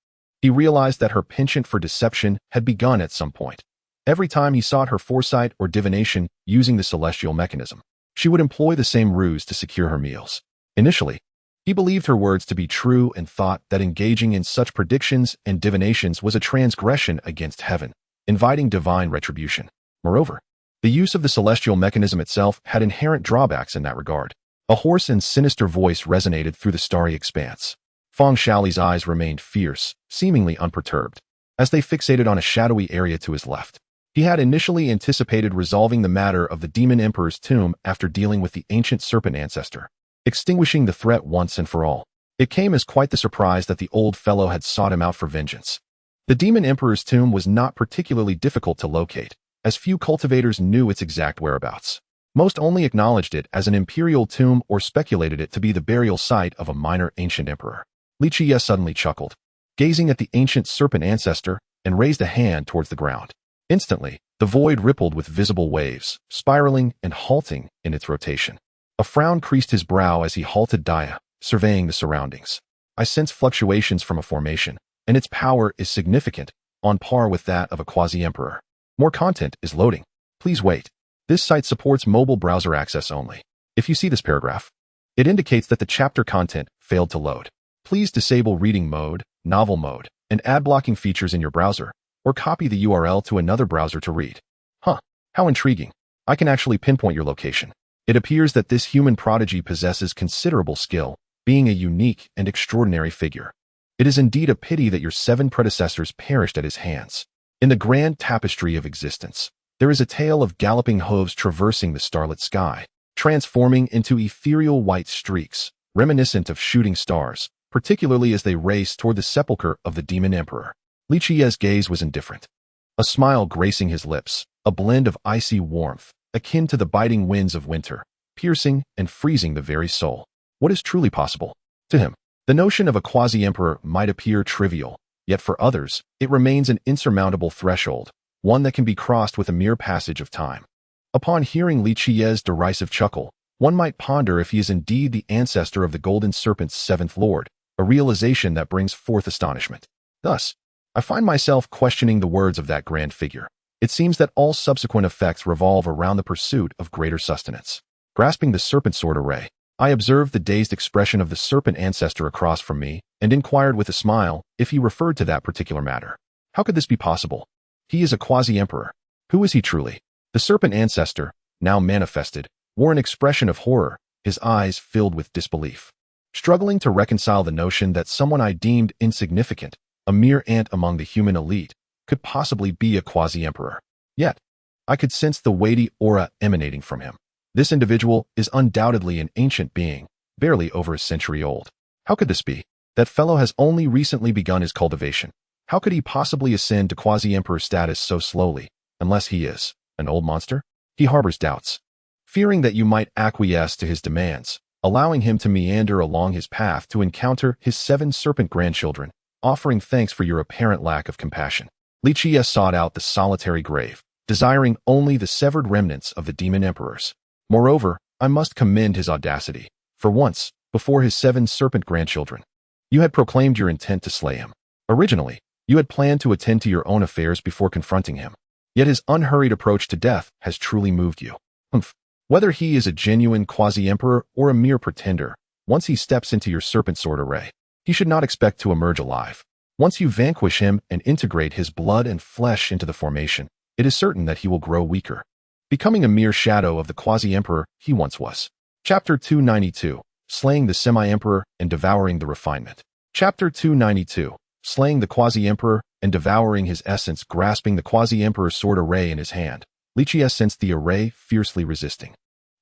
He realized that her penchant for deception had begun at some point. Every time he sought her foresight or divination using the celestial mechanism, she would employ the same ruse to secure her meals. Initially, he believed her words to be true and thought that engaging in such predictions and divinations was a transgression against heaven, inviting divine retribution. Moreover, the use of the celestial mechanism itself had inherent drawbacks in that regard. A hoarse and sinister voice resonated through the starry expanse. Feng Shaoli's eyes remained fierce, seemingly unperturbed, as they fixated on a shadowy area to his left. He had initially anticipated resolving the matter of the Demon Emperor's tomb after dealing with the ancient serpent ancestor, extinguishing the threat once and for all. It came as quite the surprise that the old fellow had sought him out for vengeance. The Demon Emperor's tomb was not particularly difficult to locate, as few cultivators knew its exact whereabouts. Most only acknowledged it as an imperial tomb or speculated it to be the burial site of a minor ancient emperor. Li Qiyeh suddenly chuckled, gazing at the ancient serpent ancestor, and raised a hand towards the ground. Instantly, the void rippled with visible waves, spiraling and halting in its rotation. A frown creased his brow as he halted Dia, surveying the surroundings. I sense fluctuations from a formation, and its power is significant, on par with that of a quasi-emperor. More content is loading. Please wait. This site supports mobile browser access only. If you see this paragraph, it indicates that the chapter content failed to load. Please disable reading mode, novel mode, and ad blocking features in your browser, or copy the URL to another browser to read. Huh, how intriguing. I can actually pinpoint your location. It appears that this human prodigy possesses considerable skill, being a unique and extraordinary figure. It is indeed a pity that your 7 predecessors perished at his hands. In the grand tapestry of existence, there is a tale of galloping hooves traversing the starlit sky, transforming into ethereal white streaks, reminiscent of shooting stars, particularly as they race toward the sepulchre of the Demon Emperor. Li Qiyeh's gaze was indifferent, a smile gracing his lips, a blend of icy warmth, akin to the biting winds of winter, piercing and freezing the very soul. What is truly possible? To him, the notion of a quasi-emperor might appear trivial, yet for others, it remains an insurmountable threshold, one that can be crossed with a mere passage of time. Upon hearing Li Qiyeh's derisive chuckle, one might ponder if he is indeed the ancestor of the Golden Serpent's 7th Lord, a realization that brings forth astonishment. Thus, I find myself questioning the words of that grand figure. It seems that all subsequent effects revolve around the pursuit of greater sustenance. Grasping the serpent sword array, I observed the dazed expression of the serpent ancestor across from me and inquired with a smile if he referred to that particular matter. How could this be possible? He is a quasi-emperor. Who is he truly? The serpent ancestor, now manifested, wore an expression of horror, his eyes filled with disbelief. Struggling to reconcile the notion that someone I deemed insignificant, a mere ant among the human elite, could possibly be a quasi-emperor. Yet, I could sense the weighty aura emanating from him. This individual is undoubtedly an ancient being, barely over a century old. How could this be? That fellow has only recently begun his cultivation. How could he possibly ascend to quasi-emperor status so slowly, unless he is an old monster? He harbors doubts, fearing that you might acquiesce to his demands, allowing him to meander along his path to encounter his 7 serpent grandchildren, offering thanks for your apparent lack of compassion. Li Qiyeh sought out the solitary grave, desiring only the severed remnants of the demon emperors. Moreover, I must commend his audacity. For once, before his 7 serpent grandchildren, you had proclaimed your intent to slay him. Originally, you had planned to attend to your own affairs before confronting him. Yet his unhurried approach to death has truly moved you. Whether he is a genuine quasi-emperor or a mere pretender, once he steps into your serpent sword array, he should not expect to emerge alive. Once you vanquish him and integrate his blood and flesh into the formation, it is certain that he will grow weaker, becoming a mere shadow of the quasi-emperor he once was. Chapter 292, Slaying the Semi-Emperor and Devouring the Refinement. Chapter 292, Slaying the Quasi-Emperor and Devouring his essence. Grasping the Quasi-Emperor's sword array in his hand, Li Qiyeh sensed the array fiercely resisting.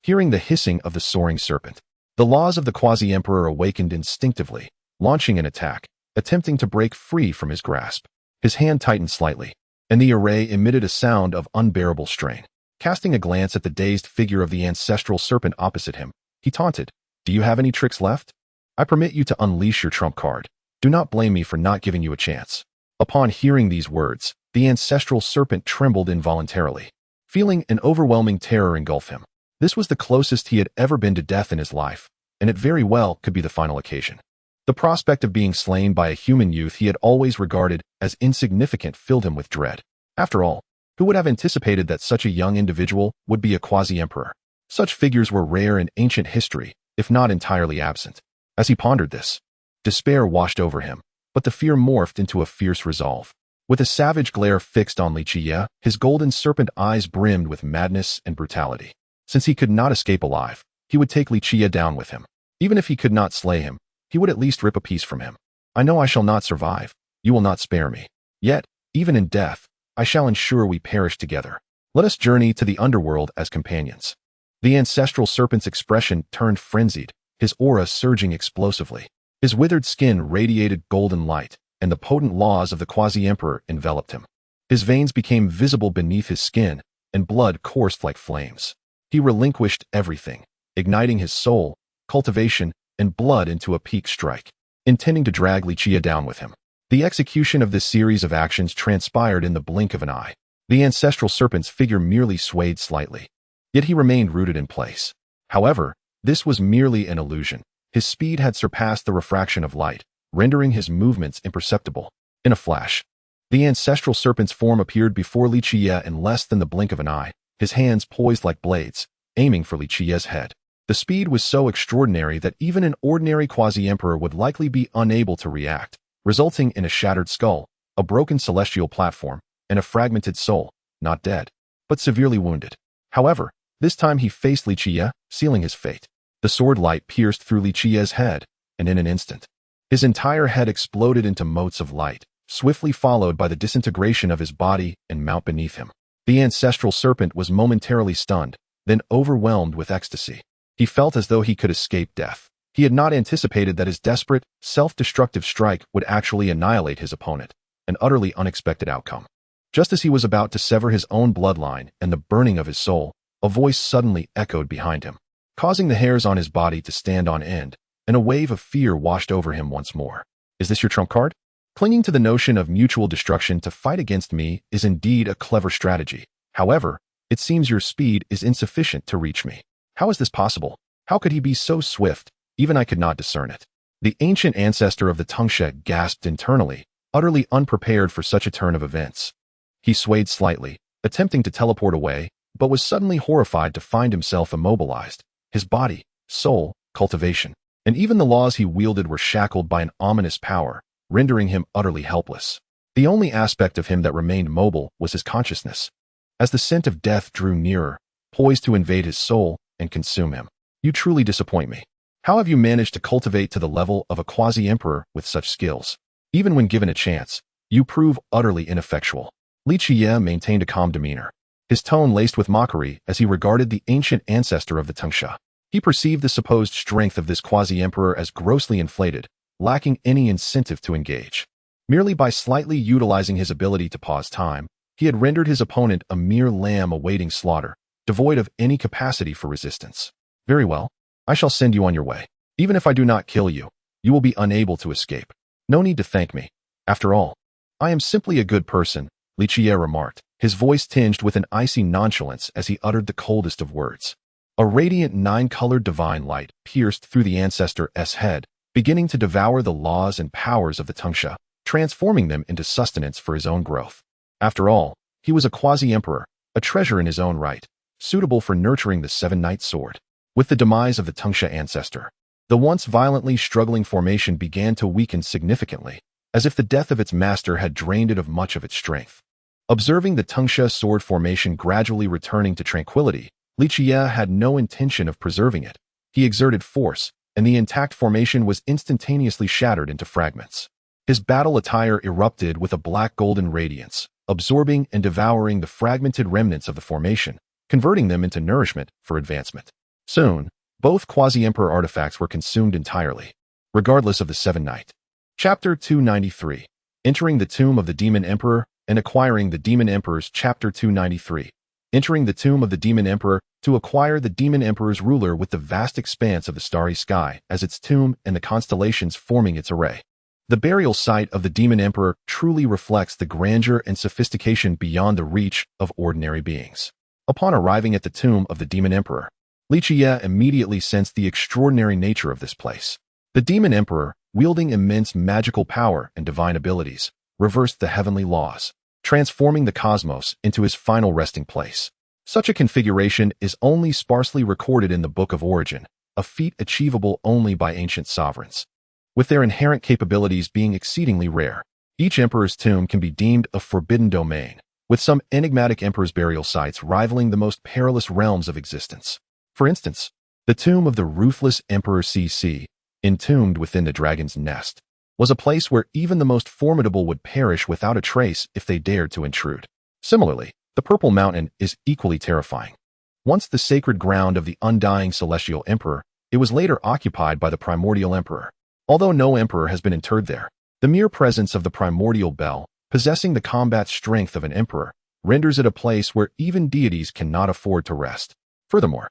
Hearing the hissing of the soaring serpent, the laws of the Quasi-Emperor awakened instinctively, launching an attack, attempting to break free from his grasp. His hand tightened slightly, and the array emitted a sound of unbearable strain. Casting a glance at the dazed figure of the ancestral serpent opposite him, he taunted, "Do you have any tricks left? I permit you to unleash your trump card. Do not blame me for not giving you a chance." Upon hearing these words, the ancestral serpent trembled involuntarily, feeling an overwhelming terror engulf him. This was the closest he had ever been to death in his life, and it very well could be the final occasion. The prospect of being slain by a human youth he had always regarded as insignificant filled him with dread. After all, who would have anticipated that such a young individual would be a quasi-emperor? Such figures were rare in ancient history, if not entirely absent. As he pondered this, despair washed over him, but the fear morphed into a fierce resolve. With a savage glare fixed on Li Qiyeh, his golden serpent eyes brimmed with madness and brutality. Since he could not escape alive, he would take Li Qiyeh down with him. Even if he could not slay him, he would at least rip a piece from him. I know I shall not survive. You will not spare me. Yet, even in death, I shall ensure we perish together. Let us journey to the underworld as companions." The ancestral serpent's expression turned frenzied, his aura surging explosively. His withered skin radiated golden light, and the potent laws of the quasi-emperor enveloped him. His veins became visible beneath his skin, and blood coursed like flames. He relinquished everything, igniting his soul, cultivation, and blood into a peak strike, intending to drag Li Qiyeh down with him. The execution of this series of actions transpired in the blink of an eye. The ancestral serpent's figure merely swayed slightly, yet he remained rooted in place. However, this was merely an illusion. His speed had surpassed the refraction of light, rendering his movements imperceptible. In a flash, the ancestral serpent's form appeared before Li Qiyeh in less than the blink of an eye, his hands poised like blades, aiming for Li Qiyeh's head. The speed was so extraordinary that even an ordinary quasi-emperor would likely be unable to react, resulting in a shattered skull, a broken celestial platform, and a fragmented soul, not dead, but severely wounded. However, this time he faced Li Qiyeh, sealing his fate. The sword light pierced through Li Qiyeh's head, and in an instant, his entire head exploded into motes of light, swiftly followed by the disintegration of his body and mount beneath him. The ancestral serpent was momentarily stunned, then overwhelmed with ecstasy. He felt as though he could escape death. He had not anticipated that his desperate, self-destructive strike would actually annihilate his opponent, an utterly unexpected outcome. Just as he was about to sever his own bloodline and the burning of his soul, a voice suddenly echoed behind him, causing the hairs on his body to stand on end, and a wave of fear washed over him once more. "Is this your trump card? Clinging to the notion of mutual destruction to fight against me is indeed a clever strategy. However, it seems your speed is insufficient to reach me. How is this possible? How could he be so swift? Even I could not discern it." The ancient ancestor of the Tangsha gasped internally, utterly unprepared for such a turn of events. He swayed slightly, attempting to teleport away, but was suddenly horrified to find himself immobilized. His body, soul, cultivation, and even the laws he wielded were shackled by an ominous power, rendering him utterly helpless. The only aspect of him that remained mobile was his consciousness. As the scent of death drew nearer, poised to invade his soul and consume him. "You truly disappoint me. How have you managed to cultivate to the level of a quasi-emperor with such skills? Even when given a chance, you prove utterly ineffectual." Li Qiyeh maintained a calm demeanor, his tone laced with mockery as he regarded the ancient ancestor of the Tangsha. He perceived the supposed strength of this quasi-emperor as grossly inflated, lacking any incentive to engage. Merely by slightly utilizing his ability to pause time, he had rendered his opponent a mere lamb awaiting slaughter, devoid of any capacity for resistance. "Very well, I shall send you on your way. Even if I do not kill you, you will be unable to escape. No need to thank me. After all, I am simply a good person," Li Qiyeh remarked, his voice tinged with an icy nonchalance as he uttered the coldest of words. A radiant nine-colored divine light pierced through the ancestor's head, beginning to devour the laws and powers of the Tangsha, transforming them into sustenance for his own growth. After all, he was a quasi-emperor, a treasure in his own right, suitable for nurturing the seven-knight sword. With the demise of the Tangsha ancestor, the once violently struggling formation began to weaken significantly, as if the death of its master had drained it of much of its strength. Observing the Tangsha sword formation gradually returning to tranquility, Li Qiyeh had no intention of preserving it. He exerted force, and the intact formation was instantaneously shattered into fragments. His battle attire erupted with a black-golden radiance, absorbing and devouring the fragmented remnants of the formation, converting them into nourishment for advancement. Soon, both quasi-emperor artifacts were consumed entirely, regardless of the Seven Knight. Chapter 293. Entering the Tomb of the Demon Emperor and Acquiring the Demon Emperor's Chapter 293. Entering the Tomb of the Demon Emperor to acquire the Demon Emperor's ruler with the vast expanse of the starry sky as its tomb and the constellations forming its array. The burial site of the Demon Emperor truly reflects the grandeur and sophistication beyond the reach of ordinary beings. Upon arriving at the tomb of the Demon Emperor, Li Qiyeh immediately sensed the extraordinary nature of this place. The Demon Emperor, wielding immense magical power and divine abilities, reversed the heavenly laws, transforming the cosmos into his final resting place. Such a configuration is only sparsely recorded in the Book of Origin, a feat achievable only by ancient sovereigns. With their inherent capabilities being exceedingly rare, each emperor's tomb can be deemed a forbidden domain, with some enigmatic emperor's burial sites rivaling the most perilous realms of existence. For instance, the tomb of the ruthless Emperor CC, entombed within the dragon's nest. was a place where even the most formidable would perish without a trace if they dared to intrude. Similarly, the Purple Mountain is equally terrifying. Once the sacred ground of the undying celestial emperor, it was later occupied by the primordial emperor. Although no emperor has been interred there, the mere presence of the primordial bell, possessing the combat strength of an emperor, renders it a place where even deities cannot afford to rest. Furthermore,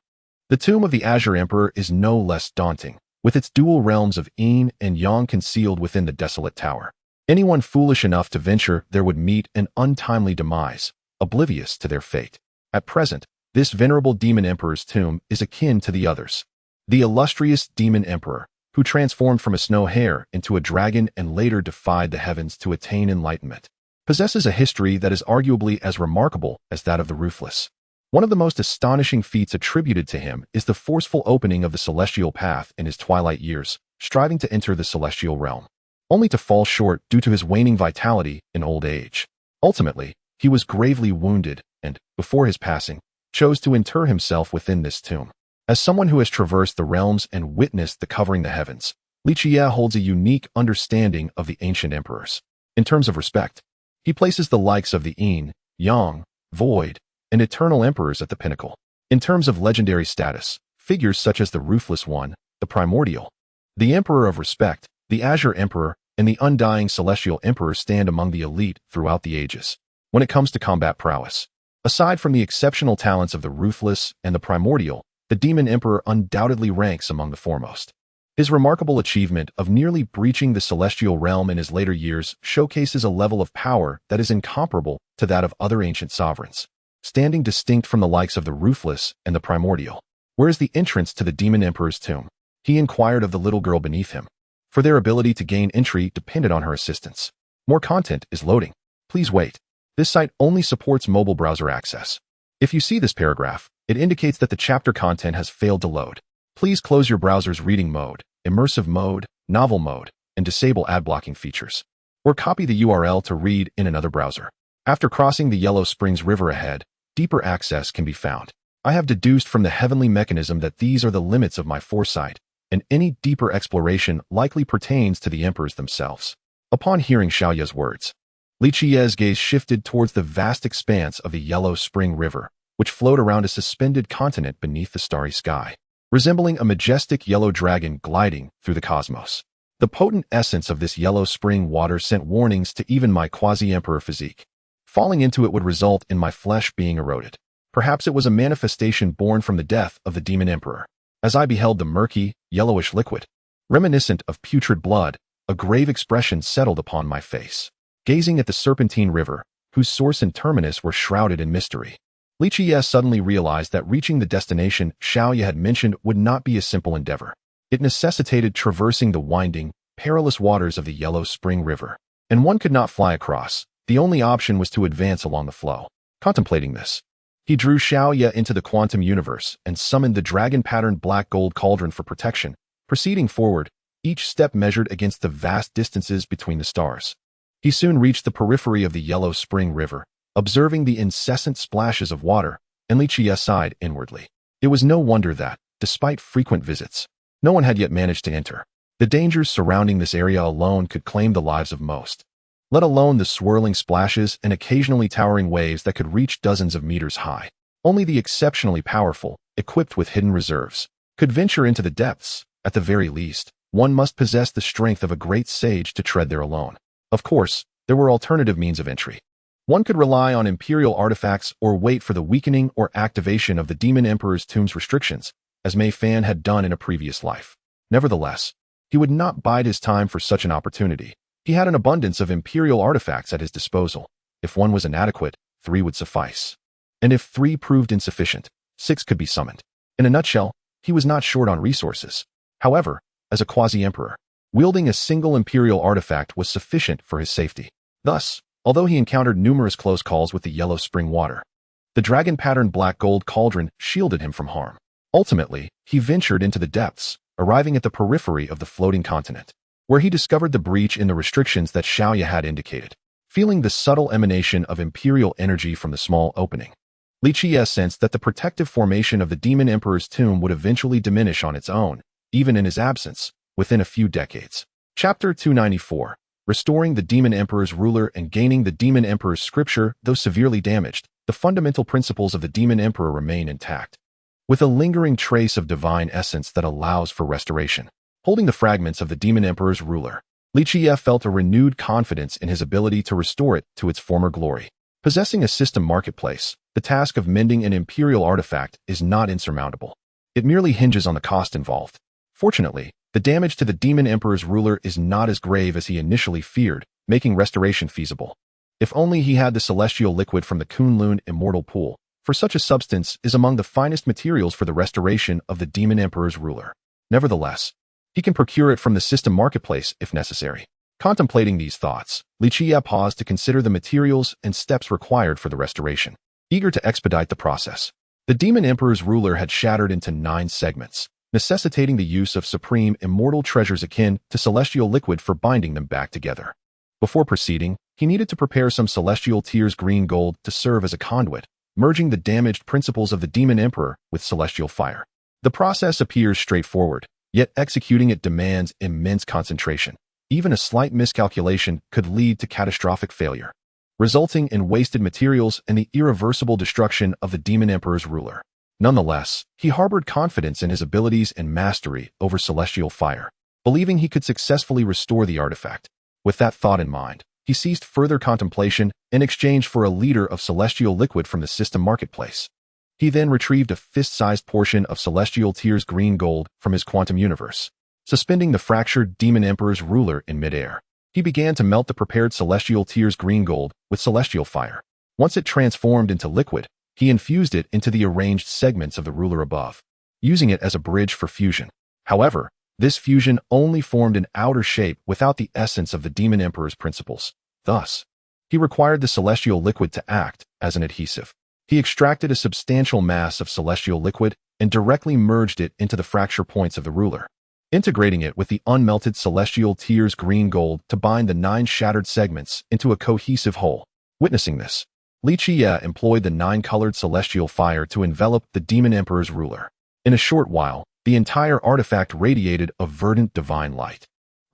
the tomb of the Azure Emperor is no less daunting, with its dual realms of yin and yang concealed within the desolate tower. Anyone foolish enough to venture there would meet an untimely demise, oblivious to their fate. At present, this venerable demon emperor's tomb is akin to the others. The illustrious demon emperor, who transformed from a snow hare into a dragon and later defied the heavens to attain enlightenment, possesses a history that is arguably as remarkable as that of the ruthless. One of the most astonishing feats attributed to him is the forceful opening of the celestial path in his twilight years, striving to enter the celestial realm, only to fall short due to his waning vitality in old age. Ultimately, he was gravely wounded and, before his passing, chose to inter himself within this tomb. As someone who has traversed the realms and witnessed the covering the heavens, Li Qiyeh holds a unique understanding of the ancient emperors. In terms of respect, he places the likes of the yin, yang, void, and eternal emperors at the pinnacle. In terms of legendary status, figures such as the Ruthless One, the Primordial, the Emperor of Respect, the Azure Emperor, and the Undying Celestial Emperor stand among the elite throughout the ages. When it comes to combat prowess, aside from the exceptional talents of the Ruthless and the Primordial, the Demon Emperor undoubtedly ranks among the foremost. His remarkable achievement of nearly breaching the celestial realm in his later years showcases a level of power that is incomparable to that of other ancient sovereigns, standing distinct from the likes of the Ruthless and the Primordial. Where is the entrance to the Demon Emperor's tomb? He inquired of the little girl beneath him, for their ability to gain entry depended on her assistance. More content is loading. Please wait. This site only supports mobile browser access. If you see this paragraph, it indicates that the chapter content has failed to load. Please close your browser's reading mode, immersive mode, novel mode, and disable ad blocking features. Or copy the URL to read in another browser. After crossing the Yellow Springs River ahead, deeper access can be found. I have deduced from the heavenly mechanism that these are the limits of my foresight, and any deeper exploration likely pertains to the emperors themselves. Upon hearing Xiaoye's words, Li Qiyeh's gaze shifted towards the vast expanse of the Yellow Spring River, which flowed around a suspended continent beneath the starry sky, resembling a majestic yellow dragon gliding through the cosmos. The potent essence of this yellow spring water sent warnings to even my quasi-emperor physique. Falling into it would result in my flesh being eroded. Perhaps it was a manifestation born from the death of the demon emperor. As I beheld the murky, yellowish liquid, reminiscent of putrid blood, a grave expression settled upon my face. Gazing at the serpentine river, whose source and terminus were shrouded in mystery, Li Qiyeh suddenly realized that reaching the destination Xiaoye had mentioned would not be a simple endeavor. It necessitated traversing the winding, perilous waters of the Yellow Spring River, and one could not fly across. The only option was to advance along the flow. Contemplating this, he drew Xiaoye into the quantum universe and summoned the dragon-patterned black gold cauldron for protection, proceeding forward, each step measured against the vast distances between the stars. He soon reached the periphery of the Yellow Spring River, observing the incessant splashes of water, and Li Qiyeh sighed inwardly. It was no wonder that, despite frequent visits, no one had yet managed to enter. The dangers surrounding this area alone could claim the lives of most, let alone the swirling splashes and occasionally towering waves that could reach dozens of meters high. Only the exceptionally powerful, equipped with hidden reserves, could venture into the depths. At the very least, one must possess the strength of a great sage to tread there alone. Of course, there were alternative means of entry. One could rely on imperial artifacts or wait for the weakening or activation of the Demon Emperor's tomb's restrictions, as Mei Fan had done in a previous life. Nevertheless, he would not bide his time for such an opportunity. He had an abundance of imperial artifacts at his disposal. If one was inadequate, 3 would suffice. And if 3 proved insufficient, 6 could be summoned. In a nutshell, he was not short on resources. However, as a quasi-emperor, wielding a single imperial artifact was sufficient for his safety. Thus, although he encountered numerous close calls with the Yellow Spring water, the dragon-patterned black gold cauldron shielded him from harm. Ultimately, he ventured into the depths, arriving at the periphery of the floating continent, where he discovered the breach in the restrictions that Xiaoye had indicated. Feeling the subtle emanation of imperial energy from the small opening, Li Qiyeh sensed that the protective formation of the Demon Emperor's tomb would eventually diminish on its own, even in his absence, within a few decades. Chapter 294. Restoring the Demon Emperor's ruler and gaining the Demon Emperor's scripture. Though severely damaged, the fundamental principles of the Demon Emperor remain intact, with a lingering trace of divine essence that allows for restoration. Holding the fragments of the Demon Emperor's ruler, Li Qiyeh felt a renewed confidence in his ability to restore it to its former glory. Possessing a system marketplace, the task of mending an imperial artifact is not insurmountable. It merely hinges on the cost involved. Fortunately, the damage to the Demon Emperor's ruler is not as grave as he initially feared, making restoration feasible. If only he had the celestial liquid from the Kunlun immortal pool, for such a substance is among the finest materials for the restoration of the Demon Emperor's ruler. Nevertheless, he can procure it from the system marketplace if necessary. Contemplating these thoughts, Li Qiyeh paused to consider the materials and steps required for the restoration. Eager to expedite the process, the Demon Emperor's ruler had shattered into 9 segments, necessitating the use of supreme immortal treasures akin to celestial liquid for binding them back together. Before proceeding, he needed to prepare some celestial tears green gold to serve as a conduit, merging the damaged principles of the Demon Emperor with celestial fire. The process appears straightforward, yet executing it demands immense concentration. Even a slight miscalculation could lead to catastrophic failure, resulting in wasted materials and the irreversible destruction of the Demon Emperor's ruler. Nonetheless, he harbored confidence in his abilities and mastery over celestial fire, believing he could successfully restore the artifact. With that thought in mind, he ceased further contemplation in exchange for a liter of celestial liquid from the system marketplace. He then retrieved a fist-sized portion of celestial tears green gold from his quantum universe. Suspending the fractured Demon Emperor's ruler in midair, he began to melt the prepared celestial tears green gold with celestial fire. Once it transformed into liquid, he infused it into the arranged segments of the ruler above, using it as a bridge for fusion. However, this fusion only formed an outer shape without the essence of the Demon Emperor's principles. Thus, he required the celestial liquid to act as an adhesive. He extracted a substantial mass of celestial liquid and directly merged it into the fracture points of the ruler, integrating it with the unmelted celestial tears green gold to bind the 9 shattered segments into a cohesive whole. Witnessing this, Li Qiyeh employed the 9-colored celestial fire to envelop the Demon Emperor's ruler. In a short while, the entire artifact radiated a verdant divine light,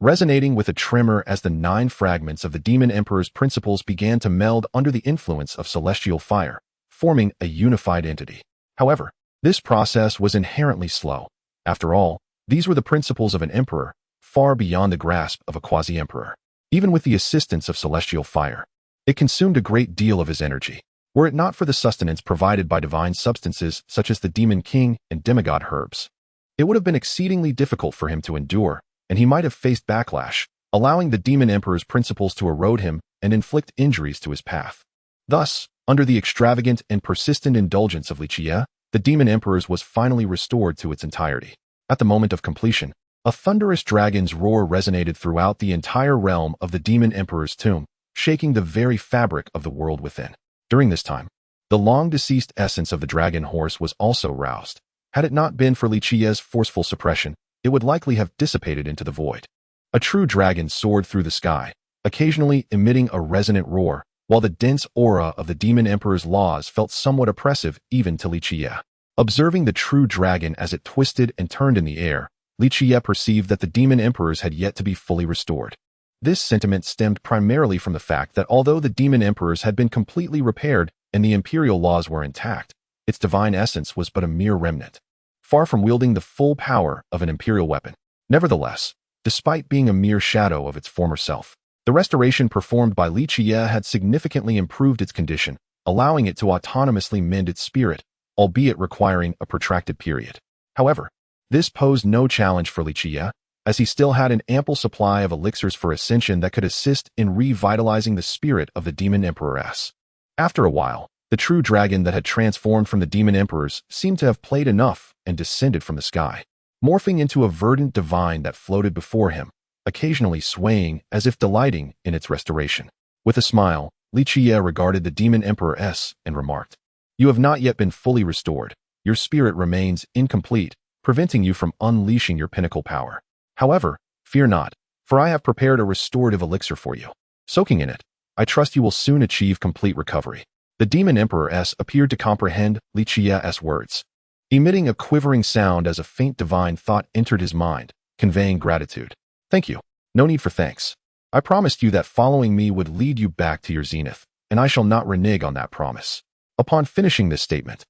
resonating with a tremor as the 9 fragments of the Demon Emperor's principles began to meld under the influence of celestial fire, forming a unified entity. However, this process was inherently slow. After all, these were the principles of an emperor, far beyond the grasp of a quasi-emperor. Even with the assistance of celestial fire, it consumed a great deal of his energy. Were it not for the sustenance provided by divine substances such as the Demon King and demigod herbs, it would have been exceedingly difficult for him to endure, and he might have faced backlash, allowing the Demon Emperor's principles to erode him and inflict injuries to his path. Thus, under the extravagant and persistent indulgence of Li Qiyeh, the Demon Emperor's was finally restored to its entirety. At the moment of completion, a thunderous dragon's roar resonated throughout the entire realm of the Demon Emperor's tomb, shaking the very fabric of the world within. During this time, the long-deceased essence of the dragon horse was also roused. Had it not been for Li Qiyeh's forceful suppression, it would likely have dissipated into the void. A true dragon soared through the sky, occasionally emitting a resonant roar, while the dense aura of the Demon Emperor's laws felt somewhat oppressive even to Li Qiyeh. Observing the true dragon as it twisted and turned in the air, Li Qiyeh perceived that the Demon Emperors had yet to be fully restored. This sentiment stemmed primarily from the fact that although the Demon Emperors had been completely repaired and the imperial laws were intact, its divine essence was but a mere remnant, far from wielding the full power of an imperial weapon. Nevertheless, despite being a mere shadow of its former self, the restoration performed by Li Qiyeh had significantly improved its condition, allowing it to autonomously mend its spirit, albeit requiring a protracted period. However, this posed no challenge for Li Qiyeh, as he still had an ample supply of elixirs for ascension that could assist in revitalizing the spirit of the Demon Emperoress. After a while, the true dragon that had transformed from the Demon Emperors seemed to have played enough and descended from the sky, morphing into a verdant divine that floated before him, occasionally swaying as if delighting in its restoration. With a smile, Li Qiyeh regarded the Demon Emperoress and remarked, "You have not yet been fully restored. Your spirit remains incomplete, preventing you from unleashing your pinnacle power. However, fear not, for I have prepared a restorative elixir for you. Soaking in it, I trust you will soon achieve complete recovery." The Demon Emperoress appeared to comprehend Li Qiyeh's words, emitting a quivering sound as a faint divine thought entered his mind, conveying gratitude. "Thank you. No need for thanks. I promised you that following me would lead you back to your zenith, and I shall not renege on that promise. Upon finishing this statement,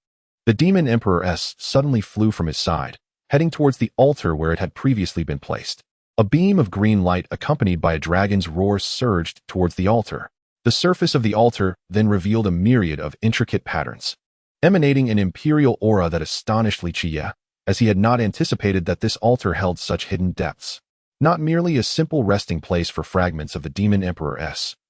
the demon emperor suddenly flew from his side, heading towards the altar where it had previously been placed. A beam of green light accompanied by a dragon's roar surged towards the altar. The surface of the altar then revealed a myriad of intricate patterns, emanating an imperial aura that astonished Li Qiyeh, as he had not anticipated that this altar held such hidden depths. Not merely a simple resting place for fragments of the demon emperor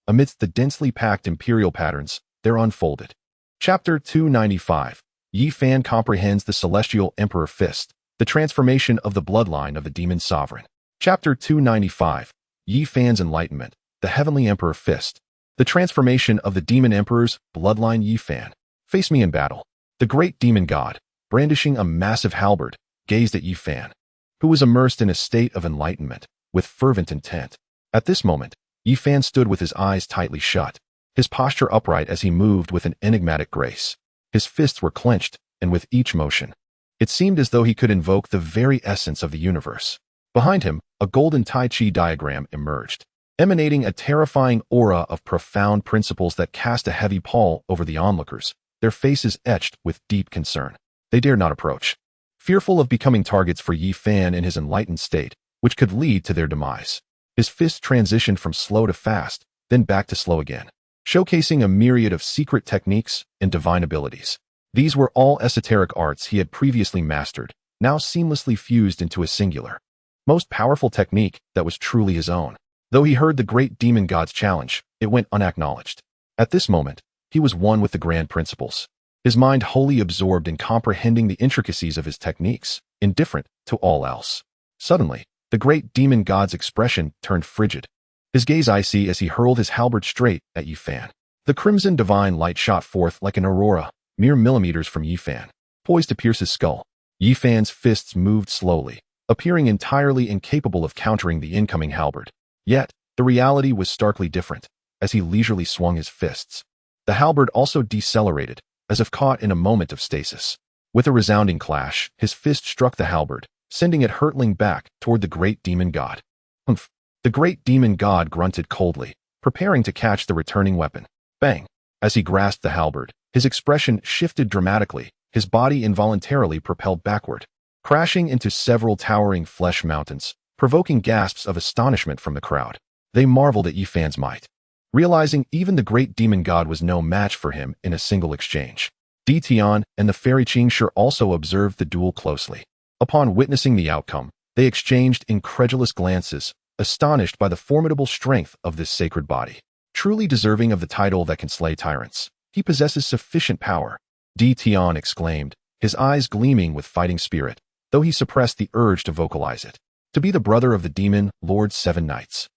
amidst the densely packed imperial patterns, there unfolded. Chapter 295. Yi Fan comprehends the celestial emperor fist, the transformation of the bloodline of the demon sovereign. Chapter 295. Yi Fan's enlightenment, the heavenly emperor fist, the transformation of the demon emperor's bloodline. Yi Fan. Face me in battle. The great demon god, brandishing a massive halberd, gazed at Yi Fan, who was immersed in a state of enlightenment, with fervent intent. At this moment, Yi Fan stood with his eyes tightly shut, his posture upright as he moved with an enigmatic grace. His fists were clenched, and with each motion, it seemed as though he could invoke the very essence of the universe. Behind him, a golden Tai Chi diagram emerged, emanating a terrifying aura of profound principles that cast a heavy pall over the onlookers, their faces etched with deep concern. They dared not approach, fearful of becoming targets for Yi Fan in his enlightened state, which could lead to their demise. His fists transitioned from slow to fast, then back to slow again, showcasing a myriad of secret techniques and divine abilities. These were all esoteric arts he had previously mastered, now seamlessly fused into a singular, most powerful technique that was truly his own. Though he heard the great demon god's challenge, it went unacknowledged. At this moment, he was one with the grand principles, his mind wholly absorbed in comprehending the intricacies of his techniques, indifferent to all else. Suddenly, the great demon god's expression turned frigid, his gaze icy as he hurled his halberd straight at Yi Fan. The crimson divine light shot forth like an aurora, mere millimeters from Yi Fan, poised to pierce his skull. Yi Fan's fists moved slowly, appearing entirely incapable of countering the incoming halberd. Yet, the reality was starkly different. As he leisurely swung his fists, the halberd also decelerated, as if caught in a moment of stasis. With a resounding clash, his fist struck the halberd, sending it hurtling back toward the great demon god. Humph! The great demon god grunted coldly, preparing to catch the returning weapon. Bang! As he grasped the halberd, his expression shifted dramatically, his body involuntarily propelled backward, crashing into several towering flesh mountains, provoking gasps of astonishment from the crowd. They marveled at Yi Fan's might, realizing even the great demon god was no match for him in a single exchange. Di Tian and the fairy Qingshi also observed the duel closely. Upon witnessing the outcome, they exchanged incredulous glances, astonished by the formidable strength of this sacred body. Truly deserving of the title that can slay tyrants, he possesses sufficient power, Di Tian exclaimed, his eyes gleaming with fighting spirit, though he suppressed the urge to vocalize it. To be the brother of the demon Lord's 7 Knights,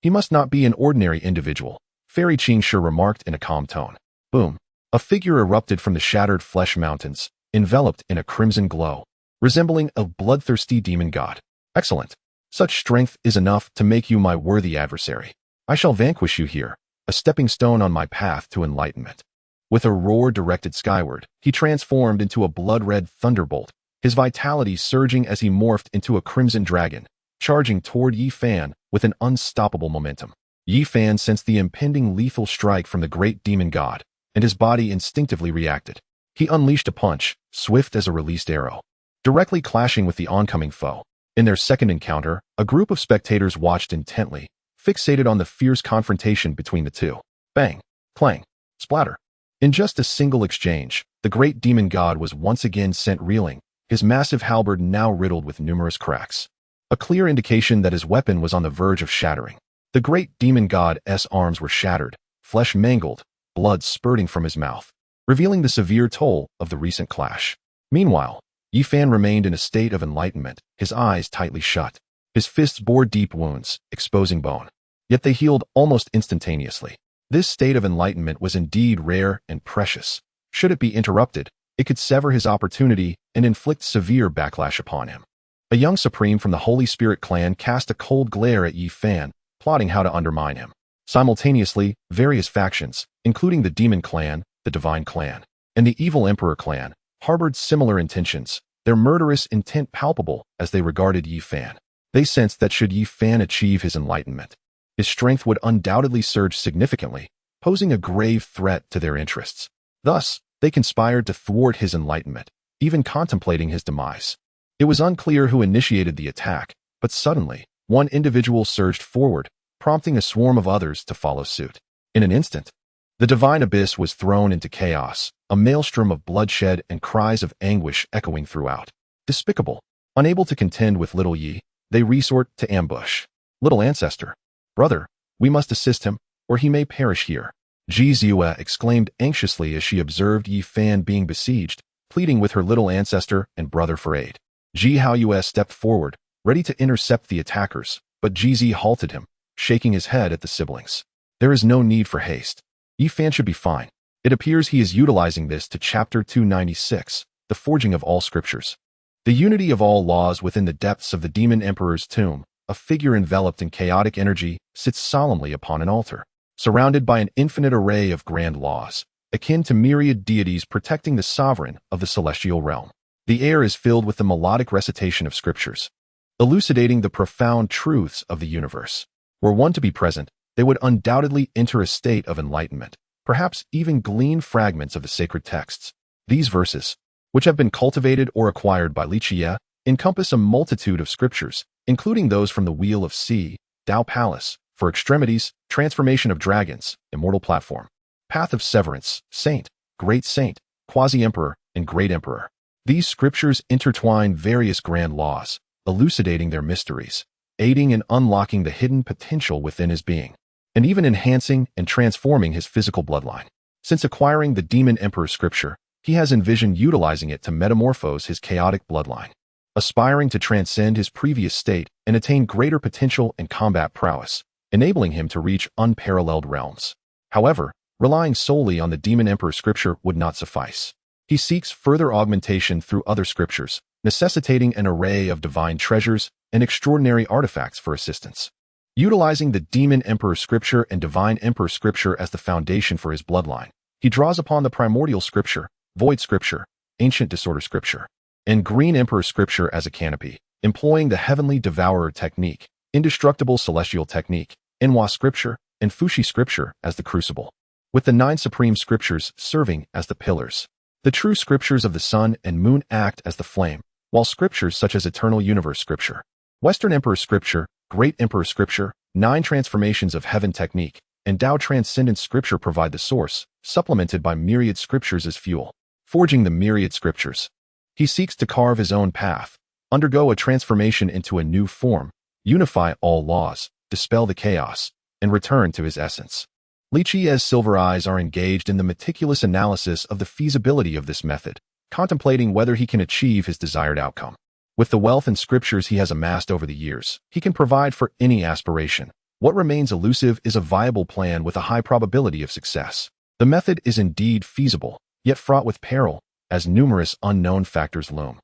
he must not be an ordinary individual, Fairy Qingshi remarked in a calm tone. Boom! A figure erupted from the shattered flesh mountains, enveloped in a crimson glow, resembling a bloodthirsty demon god. Excellent! Such strength is enough to make you my worthy adversary. I shall vanquish you here, a stepping stone on my path to enlightenment. With a roar directed skyward, he transformed into a blood-red thunderbolt, his vitality surging as he morphed into a crimson dragon, charging toward Yi Fan with an unstoppable momentum. Yi Fan sensed the impending lethal strike from the great demon god, and his body instinctively reacted. He unleashed a punch, swift as a released arrow, directly clashing with the oncoming foe. In their second encounter, a group of spectators watched intently, fixated on the fierce confrontation between the two. Bang! Clang! Splatter! In just a single exchange, the great demon god was once again sent reeling, his massive halberd now riddled with numerous cracks, a clear indication that his weapon was on the verge of shattering. The great demon god's arms were shattered, flesh mangled, blood spurting from his mouth, revealing the severe toll of the recent clash. Meanwhile, Yi Fan remained in a state of enlightenment, his eyes tightly shut. His fists bore deep wounds, exposing bone. Yet they healed almost instantaneously. This state of enlightenment was indeed rare and precious. Should it be interrupted, it could sever his opportunity and inflict severe backlash upon him. A young supreme from the Holy Spirit clan cast a cold glare at Yi Fan, plotting how to undermine him. Simultaneously, various factions, including the Demon Clan, the Divine Clan, and the Evil Emperor Clan, harbored similar intentions, their murderous intent palpable as they regarded Yi Fan. They sensed that should Yi Fan achieve his enlightenment, his strength would undoubtedly surge significantly, posing a grave threat to their interests. Thus, they conspired to thwart his enlightenment, even contemplating his demise. It was unclear who initiated the attack, but suddenly, one individual surged forward, prompting a swarm of others to follow suit. In an instant, the divine abyss was thrown into chaos, a maelstrom of bloodshed and cries of anguish echoing throughout. Despicable. Unable to contend with little Yi, they resort to ambush. Little ancestor. Brother, we must assist him, or he may perish here. Ji Ziyue exclaimed anxiously as she observed Yi Fan being besieged, pleading with her little ancestor and brother for aid. Ji Haoyue stepped forward, ready to intercept the attackers, but Ji Zi halted him, shaking his head at the siblings. There is no need for haste. Yi Fan should be fine. It appears he is utilizing this to Chapter 296, the forging of all scriptures. The unity of all laws within the depths of the Demon Emperor's tomb, a figure enveloped in chaotic energy, sits solemnly upon an altar, surrounded by an infinite array of grand laws, akin to myriad deities protecting the sovereign of the celestial realm. The air is filled with the melodic recitation of scriptures, elucidating the profound truths of the universe. Were one to be present, they would undoubtedly enter a state of enlightenment, perhaps even glean fragments of the sacred texts. These verses, which have been cultivated or acquired by Li Qiyeh, encompass a multitude of scriptures, including those from the Wheel of Sea, Dao Palace, for extremities, transformation of dragons, immortal platform, path of severance, saint, great saint, quasi-emperor, and great emperor. These scriptures intertwine various grand laws, elucidating their mysteries, aiding in unlocking the hidden potential within his being, and even enhancing and transforming his physical bloodline. Since acquiring the Demon Emperor scripture, he has envisioned utilizing it to metamorphose his chaotic bloodline, aspiring to transcend his previous state and attain greater potential and combat prowess, enabling him to reach unparalleled realms. However, relying solely on the Demon Emperor scripture would not suffice. He seeks further augmentation through other scriptures, necessitating an array of divine treasures and extraordinary artifacts for assistance. Utilizing the Demon Emperor scripture and Divine Emperor scripture as the foundation for his bloodline, he draws upon the primordial scripture, void scripture, ancient disorder scripture, and green emperor scripture as a canopy, employing the heavenly devourer technique, indestructible celestial technique, Enwa scripture, and Fushi scripture as the crucible, with the 9 supreme scriptures serving as the pillars. The true scriptures of the sun and moon act as the flame, while scriptures such as eternal universe scripture, Western emperor scripture, great emperor scripture, 9 transformations of heaven technique, and Tao transcendent scripture provide the source, supplemented by myriad scriptures as fuel. Forging the myriad scriptures, he seeks to carve his own path, undergo a transformation into a new form, unify all laws, dispel the chaos, and return to his essence. Li Qiyeh's silver eyes are engaged in the meticulous analysis of the feasibility of this method, contemplating whether he can achieve his desired outcome. With the wealth and scriptures he has amassed over the years, he can provide for any aspiration. What remains elusive is a viable plan with a high probability of success. The method is indeed feasible, yet fraught with peril, as numerous unknown factors loom.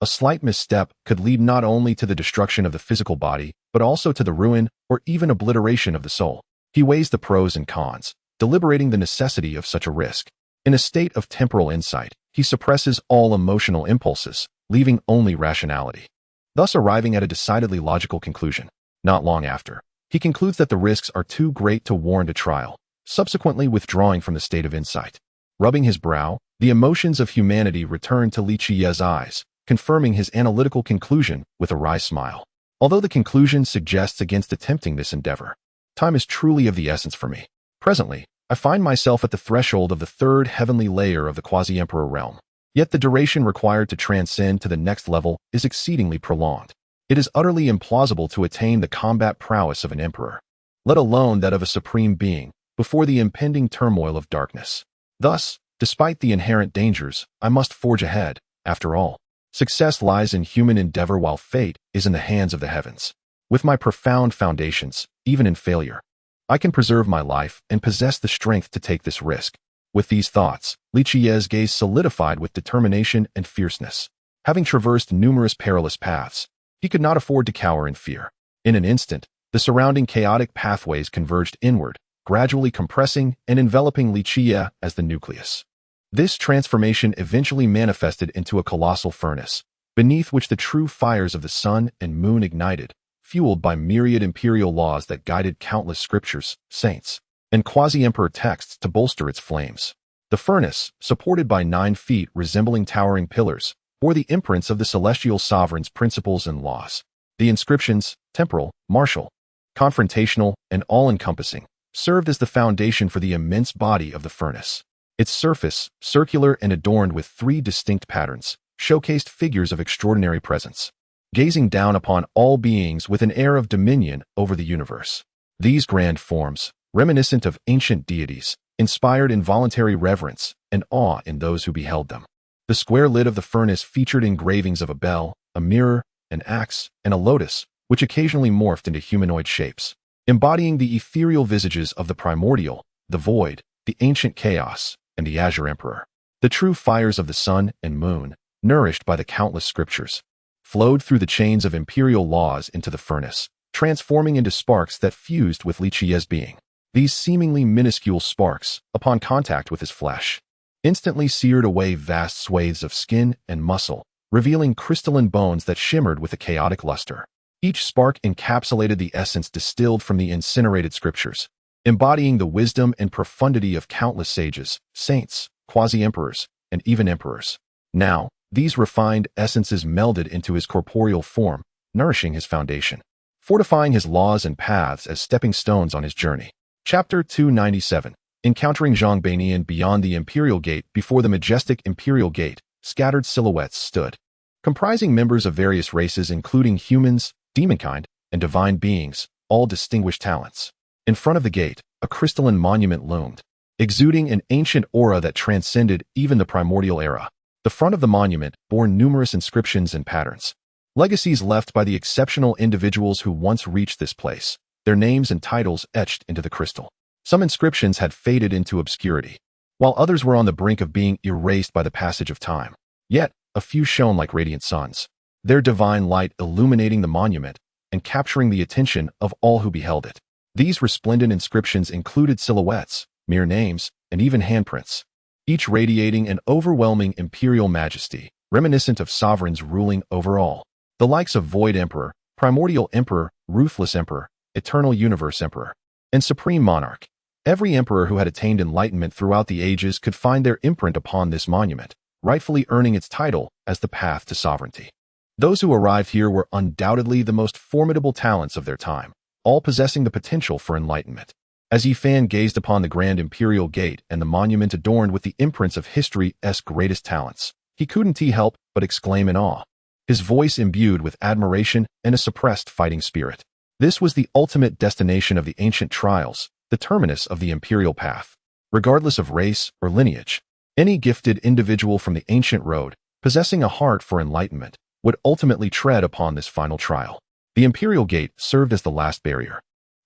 A slight misstep could lead not only to the destruction of the physical body, but also to the ruin or even obliteration of the soul. He weighs the pros and cons, deliberating the necessity of such a risk. In a state of temporal insight, he suppresses all emotional impulses, leaving only rationality, thus arriving at a decidedly logical conclusion. Not long after, he concludes that the risks are too great to warrant a trial, subsequently withdrawing from the state of insight. Rubbing his brow, the emotions of humanity return to Li Qiyeh's eyes, confirming his analytical conclusion with a wry smile. Although the conclusion suggests against attempting this endeavor, time is truly of the essence for me. Presently, I find myself at the threshold of the 3rd heavenly layer of the quasi-emperor realm. Yet the duration required to transcend to the next level is exceedingly prolonged. It is utterly implausible to attain the combat prowess of an emperor, let alone that of a supreme being, before the impending turmoil of darkness. Thus, despite the inherent dangers, I must forge ahead. After all, success lies in human endeavor while fate is in the hands of the heavens. With my profound foundations, even in failure, I can preserve my life and possess the strength to take this risk. With these thoughts, Li Qiyeh's gaze solidified with determination and fierceness. Having traversed numerous perilous paths, he could not afford to cower in fear. In an instant, the surrounding chaotic pathways converged inward, gradually compressing and enveloping Li Qiyeh as the nucleus. This transformation eventually manifested into a colossal furnace, beneath which the true fires of the sun and moon ignited, fueled by myriad imperial laws that guided countless scriptures, saints, and quasi-emperor texts to bolster its flames. The furnace, supported by 9 feet resembling towering pillars, bore the imprints of the celestial sovereign's principles and laws. The inscriptions, temporal, martial, confrontational, and all-encompassing, served as the foundation for the immense body of the furnace. Its surface, circular and adorned with 3 distinct patterns, showcased figures of extraordinary presence, gazing down upon all beings with an air of dominion over the universe. These grand forms, reminiscent of ancient deities, inspired involuntary reverence and awe in those who beheld them. The square lid of the furnace featured engravings of a bell, a mirror, an axe, and a lotus, which occasionally morphed into humanoid shapes, embodying the ethereal visages of the primordial, the void, the ancient chaos, and the azure emperor. The true fires of the sun and moon, nourished by the countless scriptures, flowed through the chains of imperial laws into the furnace, transforming into sparks that fused with Li Qiyeh's being. These seemingly minuscule sparks, upon contact with his flesh, instantly seared away vast swathes of skin and muscle, revealing crystalline bones that shimmered with a chaotic luster. Each spark encapsulated the essence distilled from the incinerated scriptures, embodying the wisdom and profundity of countless sages, saints, quasi-emperors, and even emperors. Now, these refined essences melded into his corporeal form, nourishing his foundation, fortifying his laws and paths as stepping stones on his journey. Chapter 297. Encountering Zhang Beinian beyond the Imperial Gate. Before the majestic Imperial Gate, scattered silhouettes stood, comprising members of various races including humans, demonkind, and divine beings, all distinguished talents. In front of the gate, a crystalline monument loomed, exuding an ancient aura that transcended even the primordial era. The front of the monument bore numerous inscriptions and patterns, legacies left by the exceptional individuals who once reached this place, their names and titles etched into the crystal. Some inscriptions had faded into obscurity, while others were on the brink of being erased by the passage of time. Yet, a few shone like radiant suns, their divine light illuminating the monument and capturing the attention of all who beheld it. These resplendent inscriptions included silhouettes, mere names, and even handprints, each radiating an overwhelming imperial majesty, reminiscent of sovereigns ruling over all. The likes of Void Emperor, Primordial Emperor, Ruthless Emperor, Eternal Universe Emperor, and Supreme Monarch. Every emperor who had attained enlightenment throughout the ages could find their imprint upon this monument, rightfully earning its title as the path to sovereignty. Those who arrived here were undoubtedly the most formidable talents of their time, all possessing the potential for enlightenment. As Yi Fan gazed upon the grand imperial gate and the monument adorned with the imprints of history's greatest talents, he couldn't help but exclaim in awe, his voice imbued with admiration and a suppressed fighting spirit. This was the ultimate destination of the ancient trials, the terminus of the imperial path. Regardless of race or lineage, any gifted individual from the ancient road, possessing a heart for enlightenment, would ultimately tread upon this final trial. The imperial gate served as the last barrier.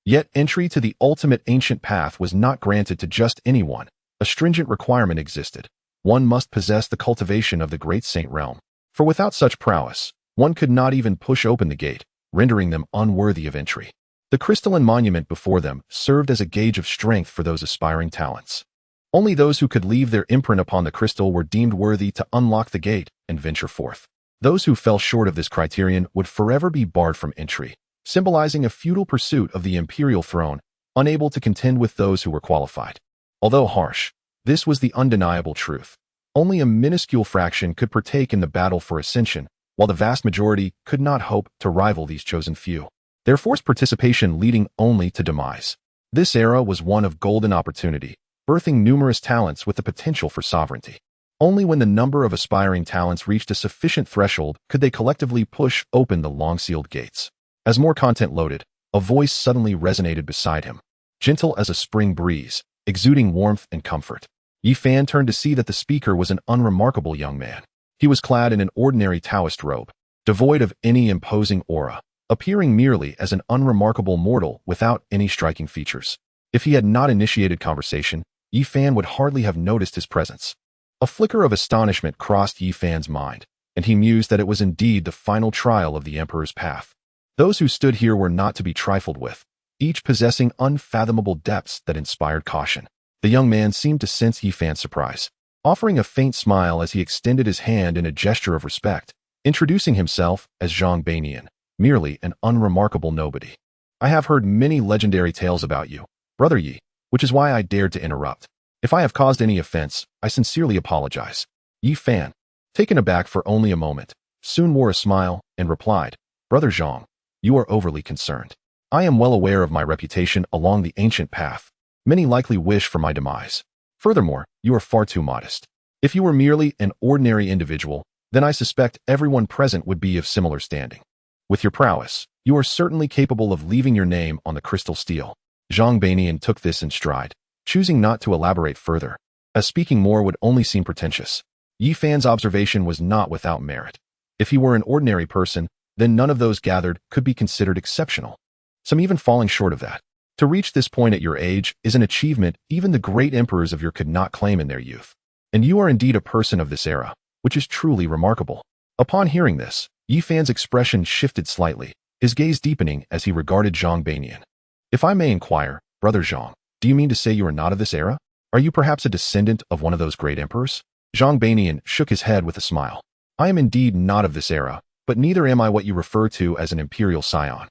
Yet entry to the ultimate ancient path was not granted to just anyone. A stringent requirement existed. One must possess the cultivation of the great saint realm. For without such prowess, one could not even push open the gate, rendering them unworthy of entry. The crystalline monument before them served as a gauge of strength for those aspiring talents. Only those who could leave their imprint upon the crystal were deemed worthy to unlock the gate and venture forth. Those who fell short of this criterion would forever be barred from entry, symbolizing a futile pursuit of the imperial throne, unable to contend with those who were qualified. Although harsh, this was the undeniable truth. Only a minuscule fraction could partake in the battle for ascension, while the vast majority could not hope to rival these chosen few, their forced participation leading only to demise. This era was one of golden opportunity, birthing numerous talents with the potential for sovereignty. Only when the number of aspiring talents reached a sufficient threshold could they collectively push open the long-sealed gates. As more content loaded, a voice suddenly resonated beside him, gentle as a spring breeze, exuding warmth and comfort. Yi Fan turned to see that the speaker was an unremarkable young man. He was clad in an ordinary Taoist robe, devoid of any imposing aura, appearing merely as an unremarkable mortal without any striking features. If he had not initiated conversation, Yi Fan would hardly have noticed his presence. A flicker of astonishment crossed Yi Fan's mind, and he mused that it was indeed the final trial of the Emperor's path. Those who stood here were not to be trifled with, each possessing unfathomable depths that inspired caution. The young man seemed to sense Yi Fan's surprise, offering a faint smile as he extended his hand in a gesture of respect, introducing himself as Zhang Beinian, merely an unremarkable nobody. I have heard many legendary tales about you, Brother Yi, which is why I dared to interrupt. If I have caused any offense, I sincerely apologize. Yi Fan, taken aback for only a moment, soon wore a smile and replied, Brother Zhang, you are overly concerned. I am well aware of my reputation along the ancient path. Many likely wish for my demise. Furthermore, you are far too modest. If you were merely an ordinary individual, then I suspect everyone present would be of similar standing. With your prowess, you are certainly capable of leaving your name on the crystal stele. Zhang Banian took this in stride, choosing not to elaborate further, as speaking more would only seem pretentious. Yi Fan's observation was not without merit. If he were an ordinary person, then none of those gathered could be considered exceptional, some even falling short of that. To reach this point at your age is an achievement even the great emperors of yore could not claim in their youth. And you are indeed a person of this era, which is truly remarkable. Upon hearing this, Yi Fan's expression shifted slightly, his gaze deepening as he regarded Zhang Banian. If I may inquire, Brother Zhang, do you mean to say you are not of this era? Are you perhaps a descendant of one of those great emperors? Zhang Banian shook his head with a smile. I am indeed not of this era, but neither am I what you refer to as an imperial scion.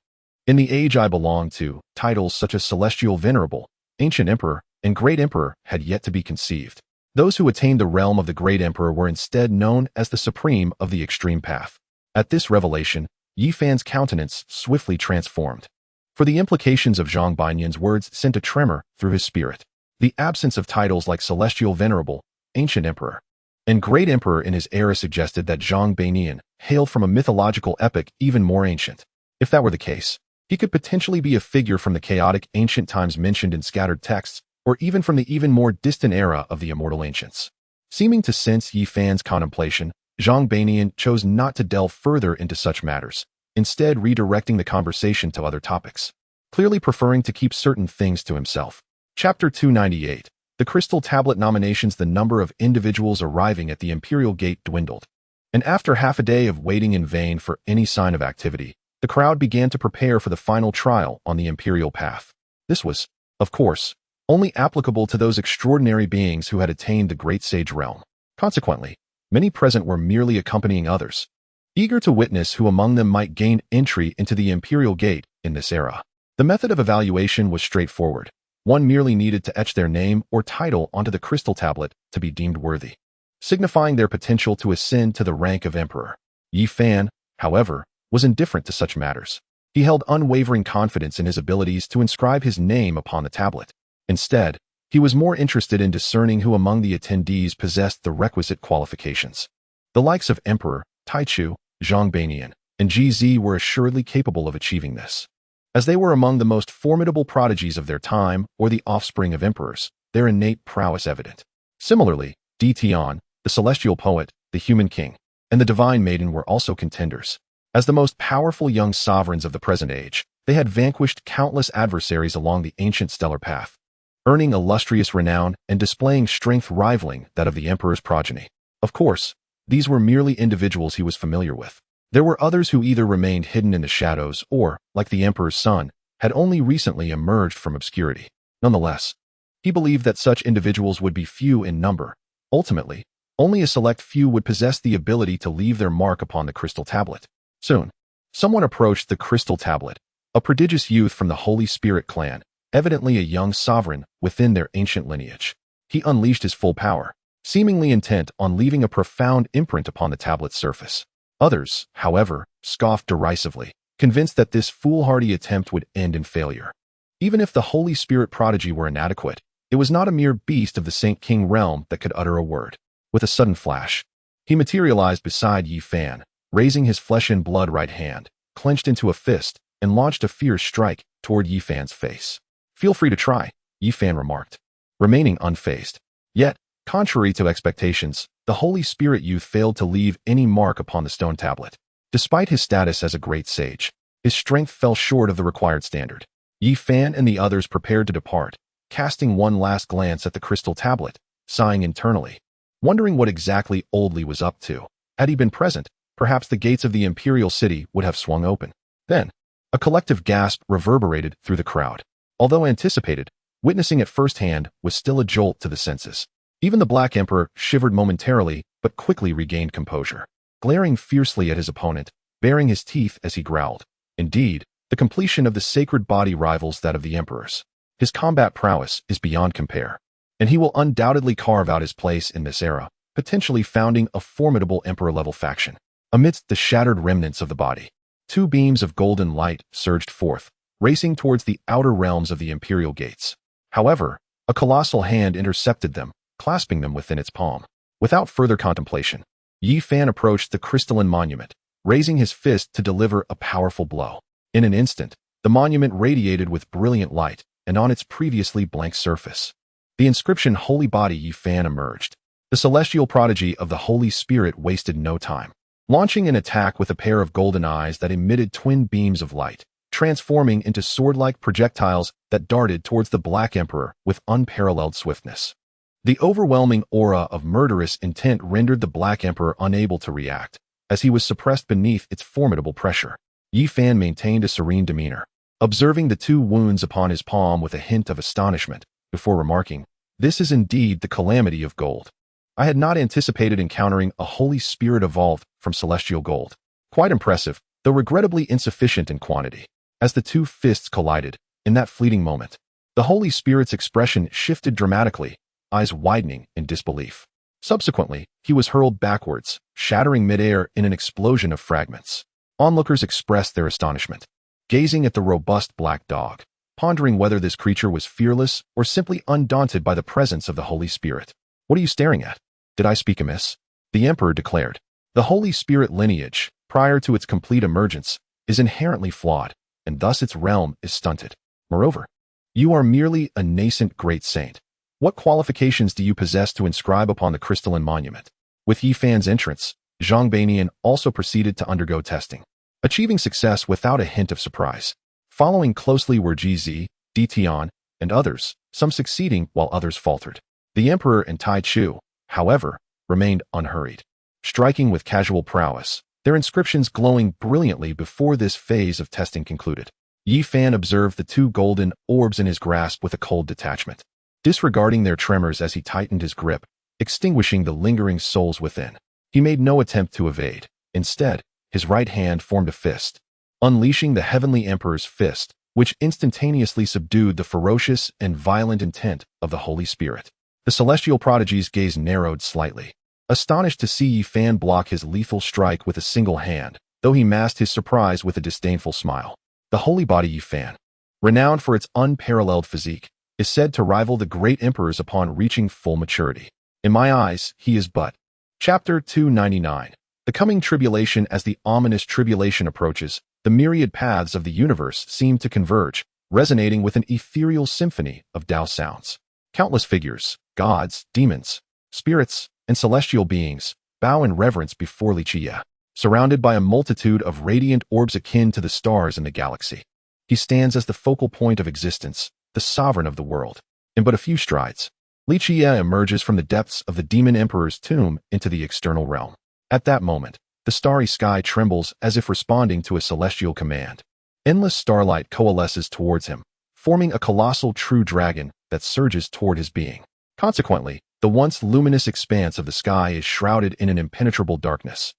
In the age I belong to, titles such as Celestial Venerable, Ancient Emperor, and Great Emperor had yet to be conceived. Those who attained the realm of the Great Emperor were instead known as the Supreme of the Extreme Path. At this revelation, Yi Fan's countenance swiftly transformed. For the implications of Zhang Banian's words sent a tremor through his spirit. The absence of titles like Celestial Venerable, Ancient Emperor, and Great Emperor in his era suggested that Zhang Banian hailed from a mythological epoch even more ancient. If that were the case, he could potentially be a figure from the chaotic ancient times mentioned in scattered texts, or even from the even more distant era of the immortal ancients. Seeming to sense Yi Fan's contemplation, Zhang Banian chose not to delve further into such matters, instead redirecting the conversation to other topics, clearly preferring to keep certain things to himself. Chapter 298. The Crystal Tablet nominations. The number of individuals arriving at the Imperial Gate dwindled, and after half a day of waiting in vain for any sign of activity, the crowd began to prepare for the final trial on the Imperial path. This was, of course, only applicable to those extraordinary beings who had attained the Great Sage realm. Consequently, many present were merely accompanying others, eager to witness who among them might gain entry into the Imperial Gate in this era. The method of evaluation was straightforward. One merely needed to etch their name or title onto the crystal tablet to be deemed worthy, signifying their potential to ascend to the rank of emperor. Yi Fan, however, was indifferent to such matters. He held unwavering confidence in his abilities to inscribe his name upon the tablet. Instead, he was more interested in discerning who among the attendees possessed the requisite qualifications. The likes of Emperor Taichu, Zhang Banian, and GZ were assuredly capable of achieving this. As they were among the most formidable prodigies of their time or the offspring of emperors, their innate prowess evident. Similarly, Di Tian, the celestial poet, the human king, and the divine maiden were also contenders. As the most powerful young sovereigns of the present age, they had vanquished countless adversaries along the ancient stellar path, earning illustrious renown and displaying strength rivaling that of the emperor's progeny. Of course, these were merely individuals he was familiar with. There were others who either remained hidden in the shadows or, like the emperor's son, had only recently emerged from obscurity. Nonetheless, he believed that such individuals would be few in number. Ultimately, only a select few would possess the ability to leave their mark upon the crystal tablet. Soon, someone approached the crystal tablet, a prodigious youth from the Holy Spirit clan, evidently a young sovereign within their ancient lineage. He unleashed his full power, seemingly intent on leaving a profound imprint upon the tablet's surface. Others, however, scoffed derisively, convinced that this foolhardy attempt would end in failure. Even if the Holy Spirit prodigy were inadequate, it was not a mere beast of the Saint King realm that could utter a word. With a sudden flash, he materialized beside Yi Fan, raising his flesh and blood right hand, clenched into a fist, and launched a fierce strike toward Yi Fan's face. Feel free to try, Yi Fan remarked, remaining unfazed. Yet, contrary to expectations, the Holy Spirit youth failed to leave any mark upon the stone tablet. Despite his status as a great sage, his strength fell short of the required standard. Yi Fan and the others prepared to depart, casting one last glance at the crystal tablet, sighing internally, wondering what exactly Old Li was up to. Had he been present, perhaps the gates of the imperial city would have swung open. Then, a collective gasp reverberated through the crowd. Although anticipated, witnessing it firsthand was still a jolt to the senses. Even the Black Emperor shivered momentarily, but quickly regained composure. Glaring fiercely at his opponent, baring his teeth as he growled, Indeed, the completion of the sacred body rivals that of the emperor's. His combat prowess is beyond compare, and he will undoubtedly carve out his place in this era, potentially founding a formidable emperor-level faction. Amidst the shattered remnants of the body, two beams of golden light surged forth, racing towards the outer realms of the imperial gates. However, a colossal hand intercepted them, clasping them within its palm. Without further contemplation, Yi Fan approached the crystalline monument, raising his fist to deliver a powerful blow. In an instant, the monument radiated with brilliant light, and on its previously blank surface, the inscription Holy Body Yi Fan emerged. The celestial prodigy of the Holy Spirit wasted no time, launching an attack with a pair of golden eyes that emitted twin beams of light, transforming into sword-like projectiles that darted towards the Black Emperor with unparalleled swiftness. The overwhelming aura of murderous intent rendered the Black Emperor unable to react, as he was suppressed beneath its formidable pressure. Yi Fan maintained a serene demeanor, observing the two wounds upon his palm with a hint of astonishment, before remarking, "This is indeed the calamity of gold. I had not anticipated encountering a Holy Spirit evolved from celestial gold." Quite impressive, though regrettably insufficient in quantity. As the two fists collided, in that fleeting moment, the Holy Spirit's expression shifted dramatically, eyes widening in disbelief. Subsequently, he was hurled backwards, shattering midair in an explosion of fragments. Onlookers expressed their astonishment, gazing at the robust black dog, pondering whether this creature was fearless or simply undaunted by the presence of the Holy Spirit. "What are you staring at? Did I speak amiss?" The Emperor declared. The Holy Spirit lineage, prior to its complete emergence, is inherently flawed, and thus its realm is stunted. Moreover, you are merely a nascent great saint. What qualifications do you possess to inscribe upon the crystalline monument? With Yi Fan's entrance, Zhang Beinian also proceeded to undergo testing, achieving success without a hint of surprise. Following closely were Ji, Di Tian, and others, some succeeding while others faltered. The Emperor and Tai Chu, however, remained unhurried, striking with casual prowess, their inscriptions glowing brilliantly before this phase of testing concluded. Yi Fan observed the two golden orbs in his grasp with a cold detachment, disregarding their tremors as he tightened his grip, extinguishing the lingering souls within. He made no attempt to evade. Instead, his right hand formed a fist, unleashing the Heavenly Emperor's fist, which instantaneously subdued the ferocious and violent intent of the Holy Spirit. The celestial prodigy's gaze narrowed slightly, astonished to see Yi Fan block his lethal strike with a single hand, though he masked his surprise with a disdainful smile. The Holy Body Yi Fan, renowned for its unparalleled physique, is said to rival the great emperors upon reaching full maturity. In my eyes, he is but. Chapter 299. The coming tribulation. As the ominous tribulation approaches, the myriad paths of the universe seem to converge, resonating with an ethereal symphony of Tao sounds. Countless figures, gods, demons, spirits, and celestial beings, bow in reverence before Li Qiyeh, surrounded by a multitude of radiant orbs akin to the stars in the galaxy. He stands as the focal point of existence, the sovereign of the world. In but a few strides, Li Qiyeh emerges from the depths of the demon emperor's tomb into the external realm. At that moment, the starry sky trembles as if responding to a celestial command. Endless starlight coalesces towards him, forming a colossal true dragon that surges toward his being. Consequently, the once luminous expanse of the sky is shrouded in an impenetrable darkness,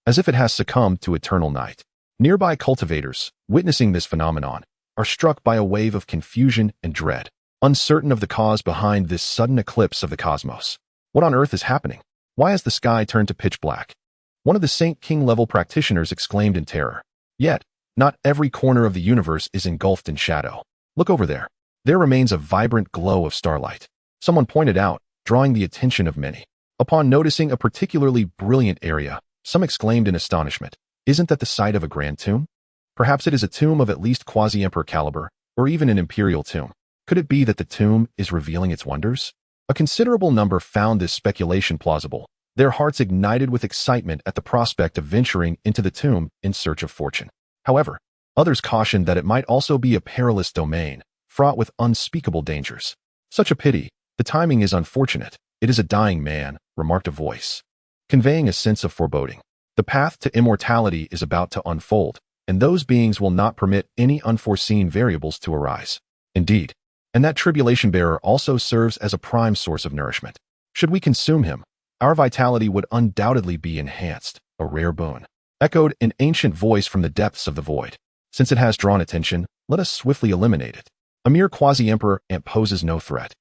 as if it has succumbed to eternal night. Nearby cultivators, witnessing this phenomenon, are struck by a wave of confusion and dread, uncertain of the cause behind this sudden eclipse of the cosmos. What on earth is happening? Why has the sky turned to pitch black? One of the Saint King-level practitioners exclaimed in terror. Yet, not every corner of the universe is engulfed in shadow. Look over there. There remains a vibrant glow of starlight. Someone pointed out, drawing the attention of many. Upon noticing a particularly brilliant area, some exclaimed in astonishment, "Isn't that the site of a grand tomb? Perhaps it is a tomb of at least quasi-emperor caliber, or even an imperial tomb. Could it be that the tomb is revealing its wonders?" A considerable number found this speculation plausible, their hearts ignited with excitement at the prospect of venturing into the tomb in search of fortune. However, others cautioned that it might also be a perilous domain, fraught with unspeakable dangers. "Such a pity. The timing is unfortunate. It is a dying man," remarked a voice, conveying a sense of foreboding. The path to immortality is about to unfold, and those beings will not permit any unforeseen variables to arise. Indeed, and that tribulation bearer also serves as a prime source of nourishment. Should we consume him, our vitality would undoubtedly be enhanced, a rare boon. Echoed an ancient voice from the depths of the void. Since it has drawn attention, let us swiftly eliminate it. A mere quasi-emperor poses no threat.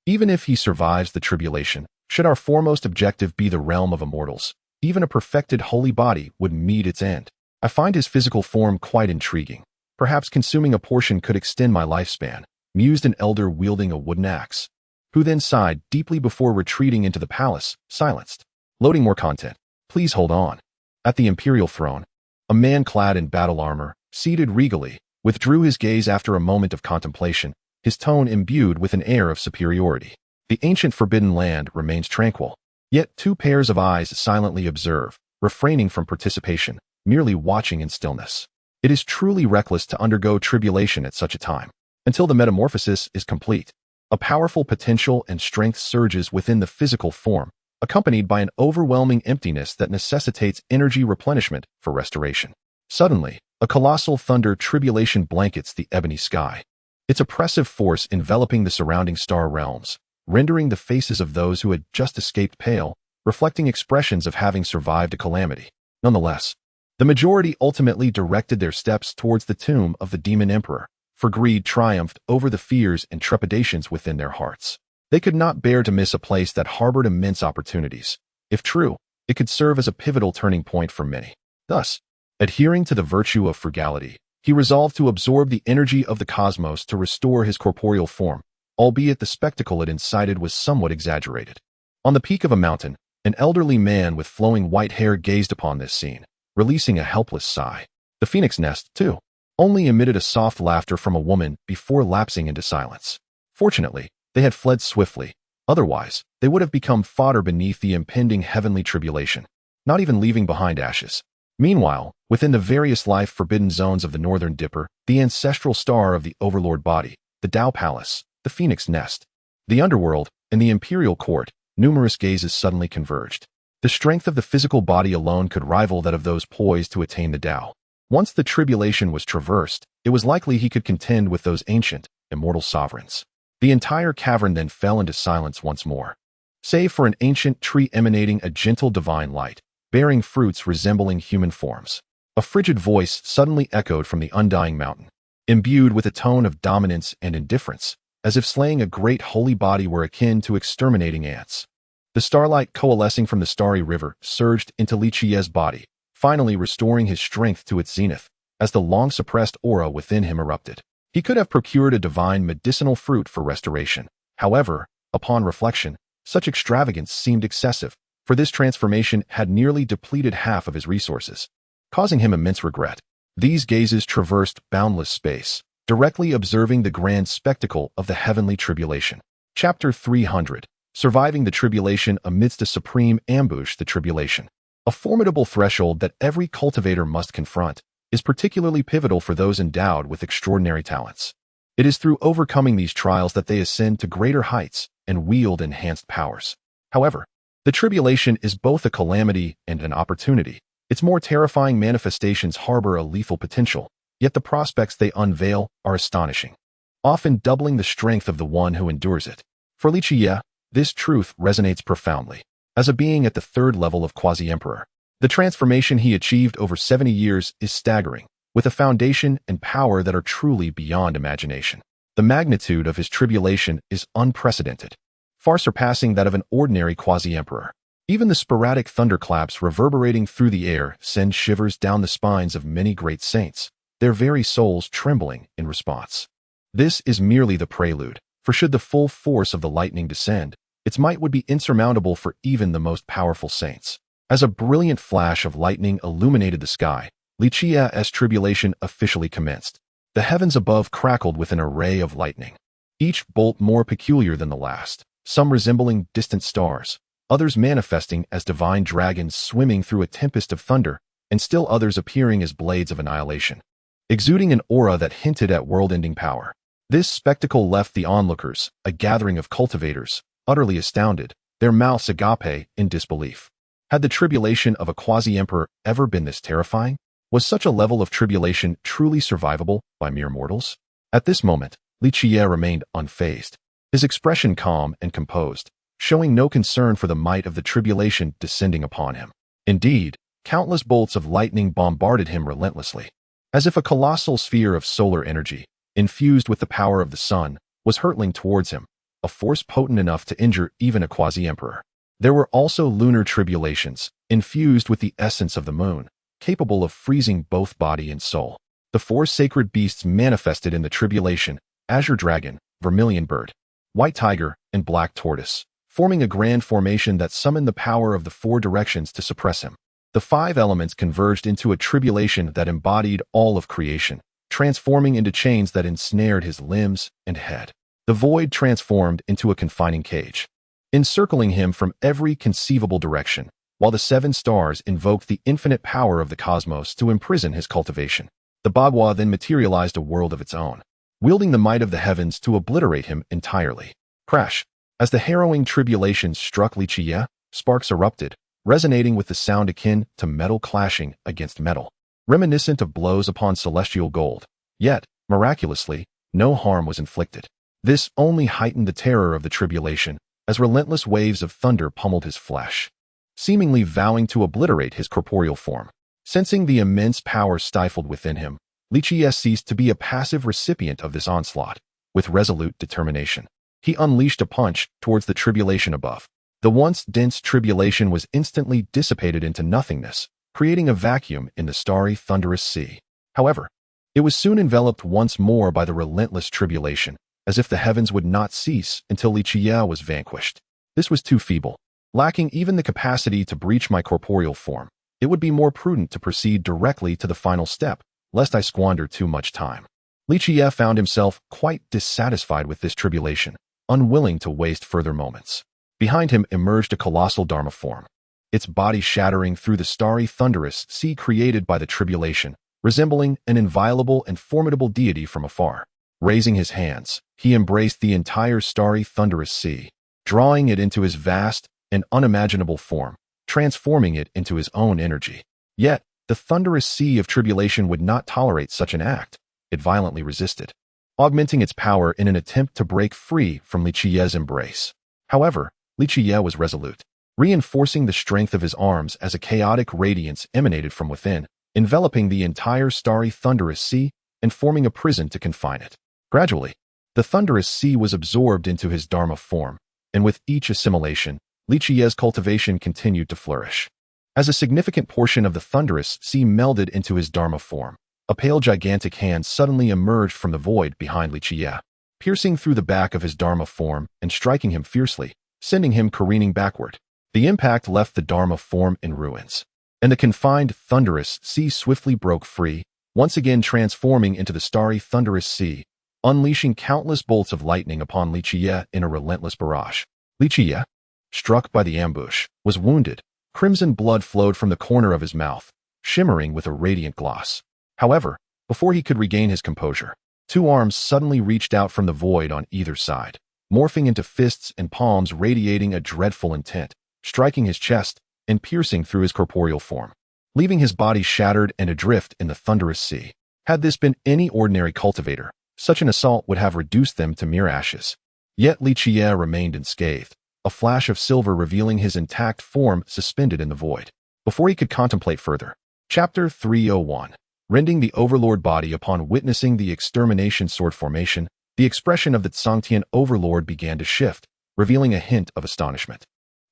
Even if he survives the tribulation, should our foremost objective be the realm of immortals, even a perfected holy body would meet its end. I find his physical form quite intriguing. Perhaps consuming a portion could extend my lifespan, mused an elder wielding a wooden axe, who then sighed deeply before retreating into the palace, silenced. Loading more content. Please hold on. At the imperial throne, a man clad in battle armor, seated regally, withdrew his gaze after a moment of contemplation, his tone imbued with an air of superiority. The ancient forbidden land remains tranquil. Yet two pairs of eyes silently observe, refraining from participation, merely watching in stillness. It is truly reckless to undergo tribulation at such a time. Until the metamorphosis is complete, a powerful potential and strength surges within the physical form, accompanied by an overwhelming emptiness that necessitates energy replenishment for restoration. Suddenly, a colossal thunder tribulation blankets the ebony sky, its oppressive force enveloping the surrounding star realms, rendering the faces of those who had just escaped pale, reflecting expressions of having survived a calamity. Nonetheless, the majority ultimately directed their steps towards the tomb of the demon emperor, for greed triumphed over the fears and trepidations within their hearts. They could not bear to miss a place that harbored immense opportunities. If true, it could serve as a pivotal turning point for many. Thus, adhering to the virtue of frugality, he resolved to absorb the energy of the cosmos to restore his corporeal form, albeit the spectacle it incited was somewhat exaggerated. On the peak of a mountain, an elderly man with flowing white hair gazed upon this scene, releasing a helpless sigh. The phoenix nest, too, only emitted a soft laughter from a woman before lapsing into silence. Fortunately, they had fled swiftly. Otherwise, they would have become fodder beneath the impending heavenly tribulation, not even leaving behind ashes. Meanwhile, within the various life-forbidden zones of the Northern Dipper, the ancestral star of the Overlord body, the Tao Palace, the Phoenix Nest, the underworld, and the Imperial Court, numerous gazes suddenly converged. The strength of the physical body alone could rival that of those poised to attain the Tao. Once the tribulation was traversed, it was likely he could contend with those ancient, immortal sovereigns. The entire cavern then fell into silence once more, save for an ancient tree emanating a gentle divine light, bearing fruits resembling human forms. A frigid voice suddenly echoed from the undying mountain, imbued with a tone of dominance and indifference, as if slaying a great holy body were akin to exterminating ants. The starlight coalescing from the starry river surged into Li Qiyeh's body, finally restoring his strength to its zenith, as the long-suppressed aura within him erupted. He could have procured a divine medicinal fruit for restoration. However, upon reflection, such extravagance seemed excessive, for this transformation had nearly depleted half of his resources, causing him immense regret. These gazes traversed boundless space, directly observing the grand spectacle of the heavenly tribulation. Chapter 300. Surviving the tribulation amidst a supreme ambush. The tribulation, a formidable threshold that every cultivator must confront, is particularly pivotal for those endowed with extraordinary talents. It is through overcoming these trials that they ascend to greater heights and wield enhanced powers. However, the tribulation is both a calamity and an opportunity. Its more terrifying manifestations harbor a lethal potential, yet the prospects they unveil are astonishing, often doubling the strength of the one who endures it. For Li Qiyeh, this truth resonates profoundly. As a being at the third level of quasi-emperor, the transformation he achieved over 70 years is staggering, with a foundation and power that are truly beyond imagination. The magnitude of his tribulation is unprecedented, far surpassing that of an ordinary quasi-emperor. Even the sporadic thunderclaps reverberating through the air send shivers down the spines of many great saints, their very souls trembling in response. This is merely the prelude, for should the full force of the lightning descend, its might would be insurmountable for even the most powerful saints. As a brilliant flash of lightning illuminated the sky, Li Qiyeh's tribulation officially commenced. The heavens above crackled with an array of lightning, each bolt more peculiar than the last, some resembling distant stars, others manifesting as divine dragons swimming through a tempest of thunder, and still others appearing as blades of annihilation, exuding an aura that hinted at world-ending power. This spectacle left the onlookers, a gathering of cultivators, utterly astounded, their mouths agape in disbelief. Had the tribulation of a quasi-emperor ever been this terrifying? Was such a level of tribulation truly survivable by mere mortals? At this moment, Li Qiyeh remained unfazed, his expression calm and composed, showing no concern for the might of the tribulation descending upon him. Indeed, countless bolts of lightning bombarded him relentlessly, as if a colossal sphere of solar energy, infused with the power of the sun, was hurtling towards him, a force potent enough to injure even a quasi-emperor. There were also lunar tribulations, infused with the essence of the moon, capable of freezing both body and soul. The four sacred beasts manifested in the tribulation: azure dragon, vermilion bird, white tiger, and black tortoise, forming a grand formation that summoned the power of the four directions to suppress him. The five elements converged into a tribulation that embodied all of creation, transforming into chains that ensnared his limbs and head. The void transformed into a confining cage, encircling him from every conceivable direction, while the seven stars invoked the infinite power of the cosmos to imprison his cultivation. The Bagua then materialized a world of its own, wielding the might of the heavens to obliterate him entirely. Crash! As the harrowing tribulation struck Li Qiyeh, sparks erupted, resonating with the sound akin to metal clashing against metal, reminiscent of blows upon celestial gold. Yet, miraculously, no harm was inflicted. This only heightened the terror of the tribulation, as relentless waves of thunder pummeled his flesh, seemingly vowing to obliterate his corporeal form. Sensing the immense power stifled within him, Li Qiyeh ceased to be a passive recipient of this onslaught. With resolute determination, he unleashed a punch towards the tribulation above. The once dense tribulation was instantly dissipated into nothingness, creating a vacuum in the starry, thunderous sea. However, it was soon enveloped once more by the relentless tribulation, as if the heavens would not cease until Li Qiyeh was vanquished. This was too feeble. Lacking even the capacity to breach my corporeal form, it would be more prudent to proceed directly to the final step, lest I squander too much time. Li Qiyeh found himself quite dissatisfied with this tribulation, unwilling to waste further moments. Behind him emerged a colossal Dharma form, its body shattering through the starry thunderous sea created by the tribulation, resembling an inviolable and formidable deity from afar. Raising his hands, he embraced the entire starry thunderous sea, drawing it into his vast and unimaginable form, transforming it into his own energy. Yet, the thunderous sea of tribulation would not tolerate such an act. It violently resisted, augmenting its power in an attempt to break free from Li Qiyeh's embrace. However, Li Qiyeh was resolute, reinforcing the strength of his arms as a chaotic radiance emanated from within, enveloping the entire starry thunderous sea and forming a prison to confine it. Gradually, the thunderous sea was absorbed into his Dharma form, and with each assimilation, Li Qiyeh's cultivation continued to flourish. As a significant portion of the thunderous sea melded into his Dharma form, a pale gigantic hand suddenly emerged from the void behind Li Qiyeh, piercing through the back of his Dharma form and striking him fiercely, sending him careening backward. The impact left the Dharma form in ruins, and the confined thunderous sea swiftly broke free, once again transforming into the starry thunderous sea, unleashing countless bolts of lightning upon Li Qiyeh in a relentless barrage. Li Qiyeh, struck by the ambush, was wounded. Crimson blood flowed from the corner of his mouth, shimmering with a radiant gloss. However, before he could regain his composure, two arms suddenly reached out from the void on either side, morphing into fists and palms radiating a dreadful intent, striking his chest and piercing through his corporeal form, leaving his body shattered and adrift in the thunderous sea. Had this been any ordinary cultivator, such an assault would have reduced them to mere ashes. Yet Li Qiyeh remained unscathed, a flash of silver revealing his intact form suspended in the void. Before he could contemplate further, Chapter 301. Rending the Overlord body. Upon witnessing the extermination sword formation, the expression of the Tsangtian Overlord began to shift, revealing a hint of astonishment,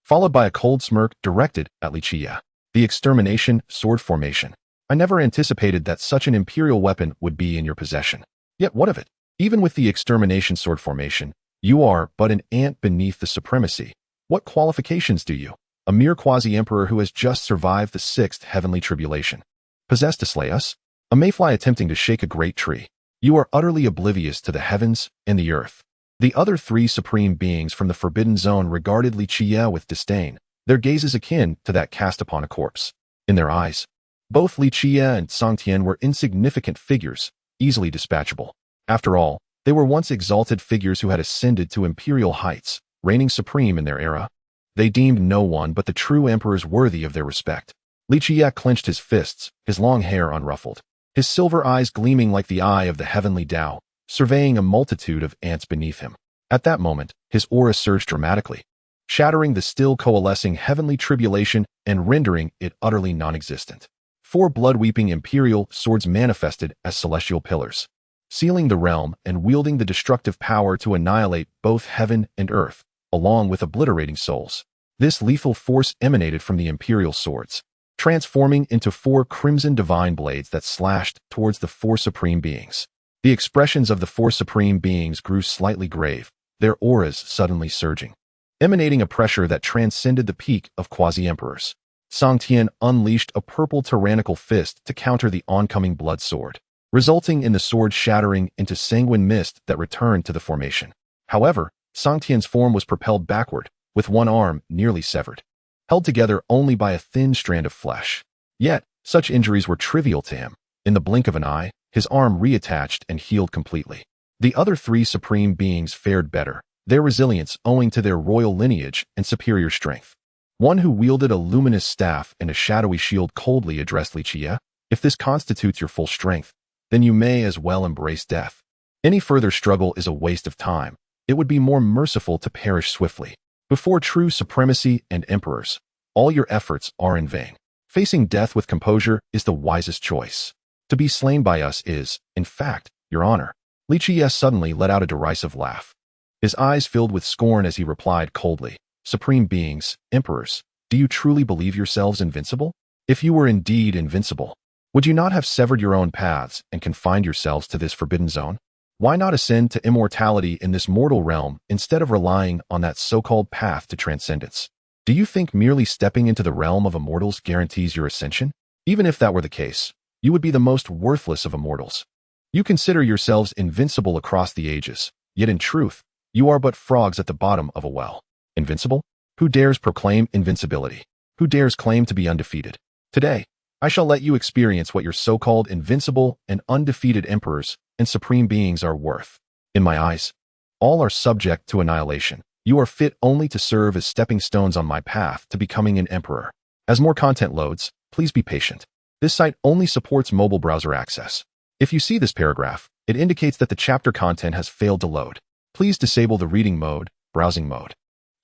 followed by a cold smirk directed at Li Qiyeh. The extermination sword formation. I never anticipated that such an imperial weapon would be in your possession. Yet what of it? Even with the extermination sword formation, you are but an ant beneath the supremacy. What qualifications do you, a mere quasi-emperor who has just survived the 6th heavenly tribulation, possess to slay us? A mayfly attempting to shake a great tree. You are utterly oblivious to the heavens and the earth. The other three supreme beings from the Forbidden Zone regarded Li Qiyeh with disdain, their gazes akin to that cast upon a corpse. In their eyes, both Li Qiyeh and Tsangtian were insignificant figures, easily dispatchable. After all, they were once exalted figures who had ascended to imperial heights, reigning supreme in their era. They deemed no one but the true emperors worthy of their respect. Li Qiyeh clenched his fists, his long hair unruffled, his silver eyes gleaming like the eye of the heavenly Tao, surveying a multitude of ants beneath him. At that moment, his aura surged dramatically, shattering the still coalescing heavenly tribulation and rendering it utterly non-existent. 4 blood-weeping imperial swords manifested as celestial pillars, sealing the realm and wielding the destructive power to annihilate both heaven and earth, along with obliterating souls. This lethal force emanated from the imperial swords, transforming into 4 crimson divine blades that slashed towards the 4 supreme beings. The expressions of the 4 supreme beings grew slightly grave, their auras suddenly surging, emanating a pressure that transcended the peak of quasi-emperors. Song Tian unleashed a purple tyrannical fist to counter the oncoming blood sword, resulting in the sword shattering into sanguine mist that returned to the formation. However, Song Tian's form was propelled backward, with one arm nearly severed, held together only by a thin strand of flesh. Yet, such injuries were trivial to him. In the blink of an eye, his arm reattached and healed completely. The other 3 supreme beings fared better, their resilience owing to their royal lineage and superior strength. One who wielded a luminous staff and a shadowy shield coldly addressed Li Qiyeh. If this constitutes your full strength, then you may as well embrace death. Any further struggle is a waste of time. It would be more merciful to perish swiftly. Before true supremacy and emperors, all your efforts are in vain. Facing death with composure is the wisest choice. To be slain by us is, in fact, your honor. Li Qiyeh suddenly let out a derisive laugh. His eyes filled with scorn as he replied coldly, "Supreme beings, emperors, do you truly believe yourselves invincible? If you were indeed invincible, would you not have severed your own paths and confined yourselves to this forbidden zone? Why not ascend to immortality in this mortal realm instead of relying on that so-called path to transcendence? Do you think merely stepping into the realm of immortals guarantees your ascension? Even if that were the case, you would be the most worthless of immortals. You consider yourselves invincible across the ages, yet in truth, you are but frogs at the bottom of a well. Invincible? Who dares proclaim invincibility? Who dares claim to be undefeated? Today, I shall let you experience what your so-called invincible and undefeated emperors and supreme beings are worth. In my eyes, all are subject to annihilation. You are fit only to serve as stepping stones on my path to becoming an emperor. As more content loads, please be patient. This site only supports mobile browser access. If you see this paragraph, it indicates that the chapter content has failed to load. Please disable the reading mode, browsing mode,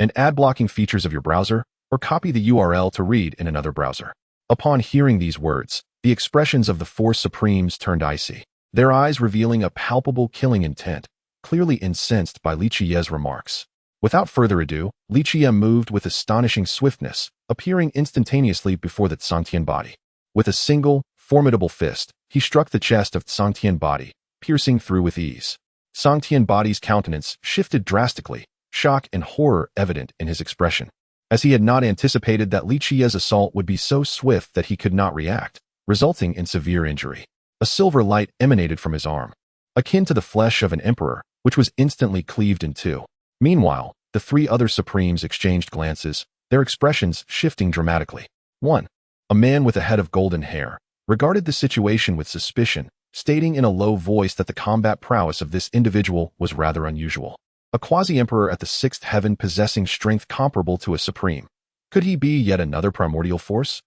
and ad blocking features of your browser, or copy the URL to read in another browser. Upon hearing these words, the expressions of the 4 supremes turned icy, their eyes revealing a palpable killing intent, clearly incensed by Li Qiyeh's remarks. Without further ado, Li Qiyeh moved with astonishing swiftness, appearing instantaneously before the Songtian body. With a single, formidable fist, he struck the chest of Songtian body, piercing through with ease. Songtian body's countenance shifted drastically, shock and horror evident in his expression, as he had not anticipated that Li Qiyeh's assault would be so swift that he could not react, resulting in severe injury. A silver light emanated from his arm, akin to the flesh of an emperor, which was instantly cleaved in 2. Meanwhile, the 3 other supremes exchanged glances, their expressions shifting dramatically. 1. A man with a head of golden hair regarded the situation with suspicion, stating in a low voice that the combat prowess of this individual was rather unusual. A quasi-emperor at the 6th heaven possessing strength comparable to a supreme. Could he be yet another primordial force?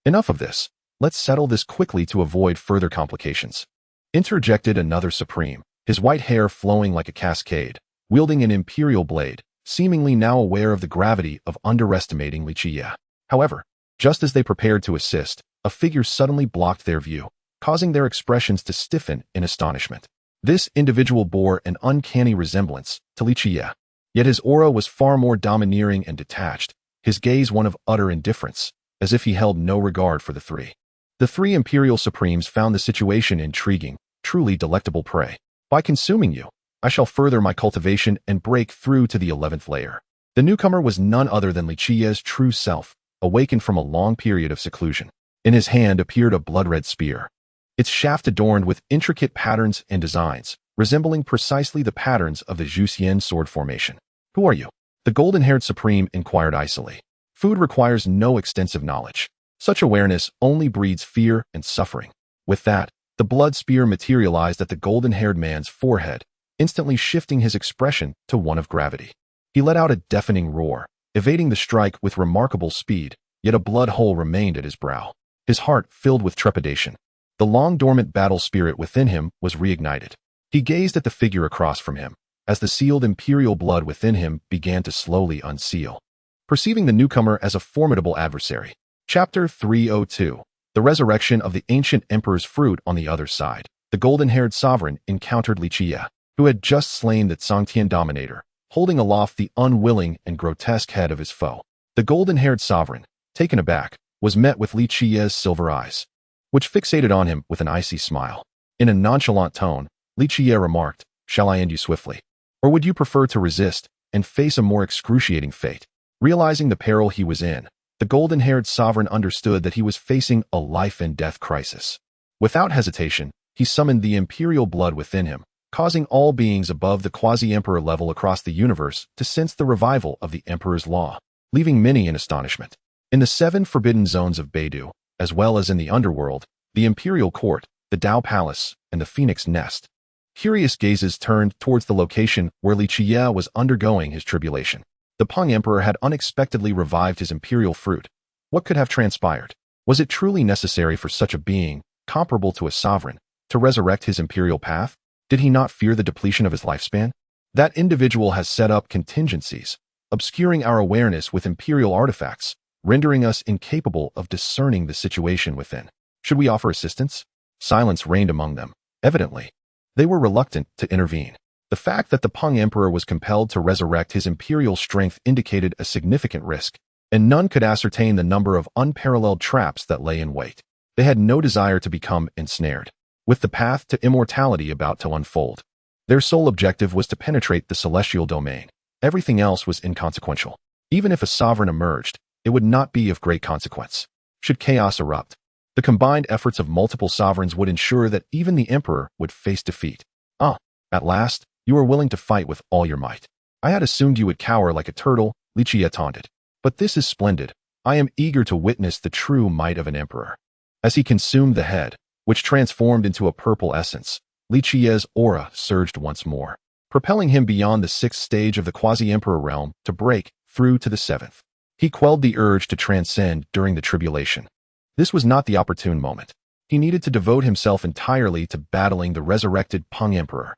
Enough of this. Let's settle this quickly to avoid further complications. Interjected another supreme, his white hair flowing like a cascade, wielding an imperial blade, seemingly now aware of the gravity of underestimating Li Qiyeh. However, just as they prepared to assist, a figure suddenly blocked their view, causing their expressions to stiffen in astonishment. This individual bore an uncanny resemblance to Li Qiyeh, yet his aura was far more domineering and detached, his gaze one of utter indifference, as if he held no regard for the 3. The 3 imperial supremes found the situation intriguing, truly delectable prey. By consuming you, I shall further my cultivation and break through to the 11th layer. The newcomer was none other than Li Qiyeh's true self, awakened from a long period of seclusion. In his hand appeared a blood-red spear, its shaft adorned with intricate patterns and designs, resembling precisely the patterns of the Zhuxian sword formation. Who are you? The golden-haired supreme inquired icily. Food requires no extensive knowledge. Such awareness only breeds fear and suffering. With that, the blood spear materialized at the golden-haired man's forehead, instantly shifting his expression to one of gravity. He let out a deafening roar, evading the strike with remarkable speed, yet a blood hole remained at his brow. His heart filled with trepidation. The long-dormant battle spirit within him was reignited. He gazed at the figure across from him, as the sealed imperial blood within him began to slowly unseal. Perceiving the newcomer as a formidable adversary. Chapter 302. The resurrection of the ancient emperor's fruit on the other side. The golden-haired sovereign encountered Li Qiyeh, who had just slain the Zhangtian dominator, holding aloft the unwilling and grotesque head of his foe. The golden-haired sovereign, taken aback, was met with Li Qiyeh's silver eyes, which fixated on him with an icy smile. In a nonchalant tone, Li Qiyeh remarked, "Shall I end you swiftly? Or would you prefer to resist and face a more excruciating fate?" Realizing the peril he was in, the golden-haired sovereign understood that he was facing a life-and-death crisis. Without hesitation, he summoned the imperial blood within him, causing all beings above the quasi-emperor level across the universe to sense the revival of the emperor's law, leaving many in astonishment. In the 7 forbidden zones of Beidou, as well as in the underworld, the imperial court, the Tao Palace, and the Phoenix Nest, curious gazes turned towards the location where Li Qiyeh was undergoing his tribulation. The Peng Emperor had unexpectedly revived his imperial fruit. What could have transpired? Was it truly necessary for such a being, comparable to a sovereign, to resurrect his imperial path? Did he not fear the depletion of his lifespan? That individual has set up contingencies, obscuring our awareness with imperial artifacts, rendering us incapable of discerning the situation within. Should we offer assistance? Silence reigned among them. Evidently, they were reluctant to intervene. The fact that the Peng Emperor was compelled to resurrect his imperial strength indicated a significant risk, and none could ascertain the number of unparalleled traps that lay in wait. They had no desire to become ensnared. With the path to immortality about to unfold, their sole objective was to penetrate the celestial domain. Everything else was inconsequential. Even if a sovereign emerged, it would not be of great consequence. Should chaos erupt, the combined efforts of multiple sovereigns would ensure that even the emperor would face defeat. At last, you are willing to fight with all your might. I had assumed you would cower like a turtle, Li Qiyeh taunted. But this is splendid. I am eager to witness the true might of an emperor. As he consumed the head, which transformed into a purple essence, Li Qiyeh's aura surged once more, propelling him beyond the 6th stage of the quasi-emperor realm to break through to the 7th. He quelled the urge to transcend during the tribulation. This was not the opportune moment. He needed to devote himself entirely to battling the resurrected Peng Emperor.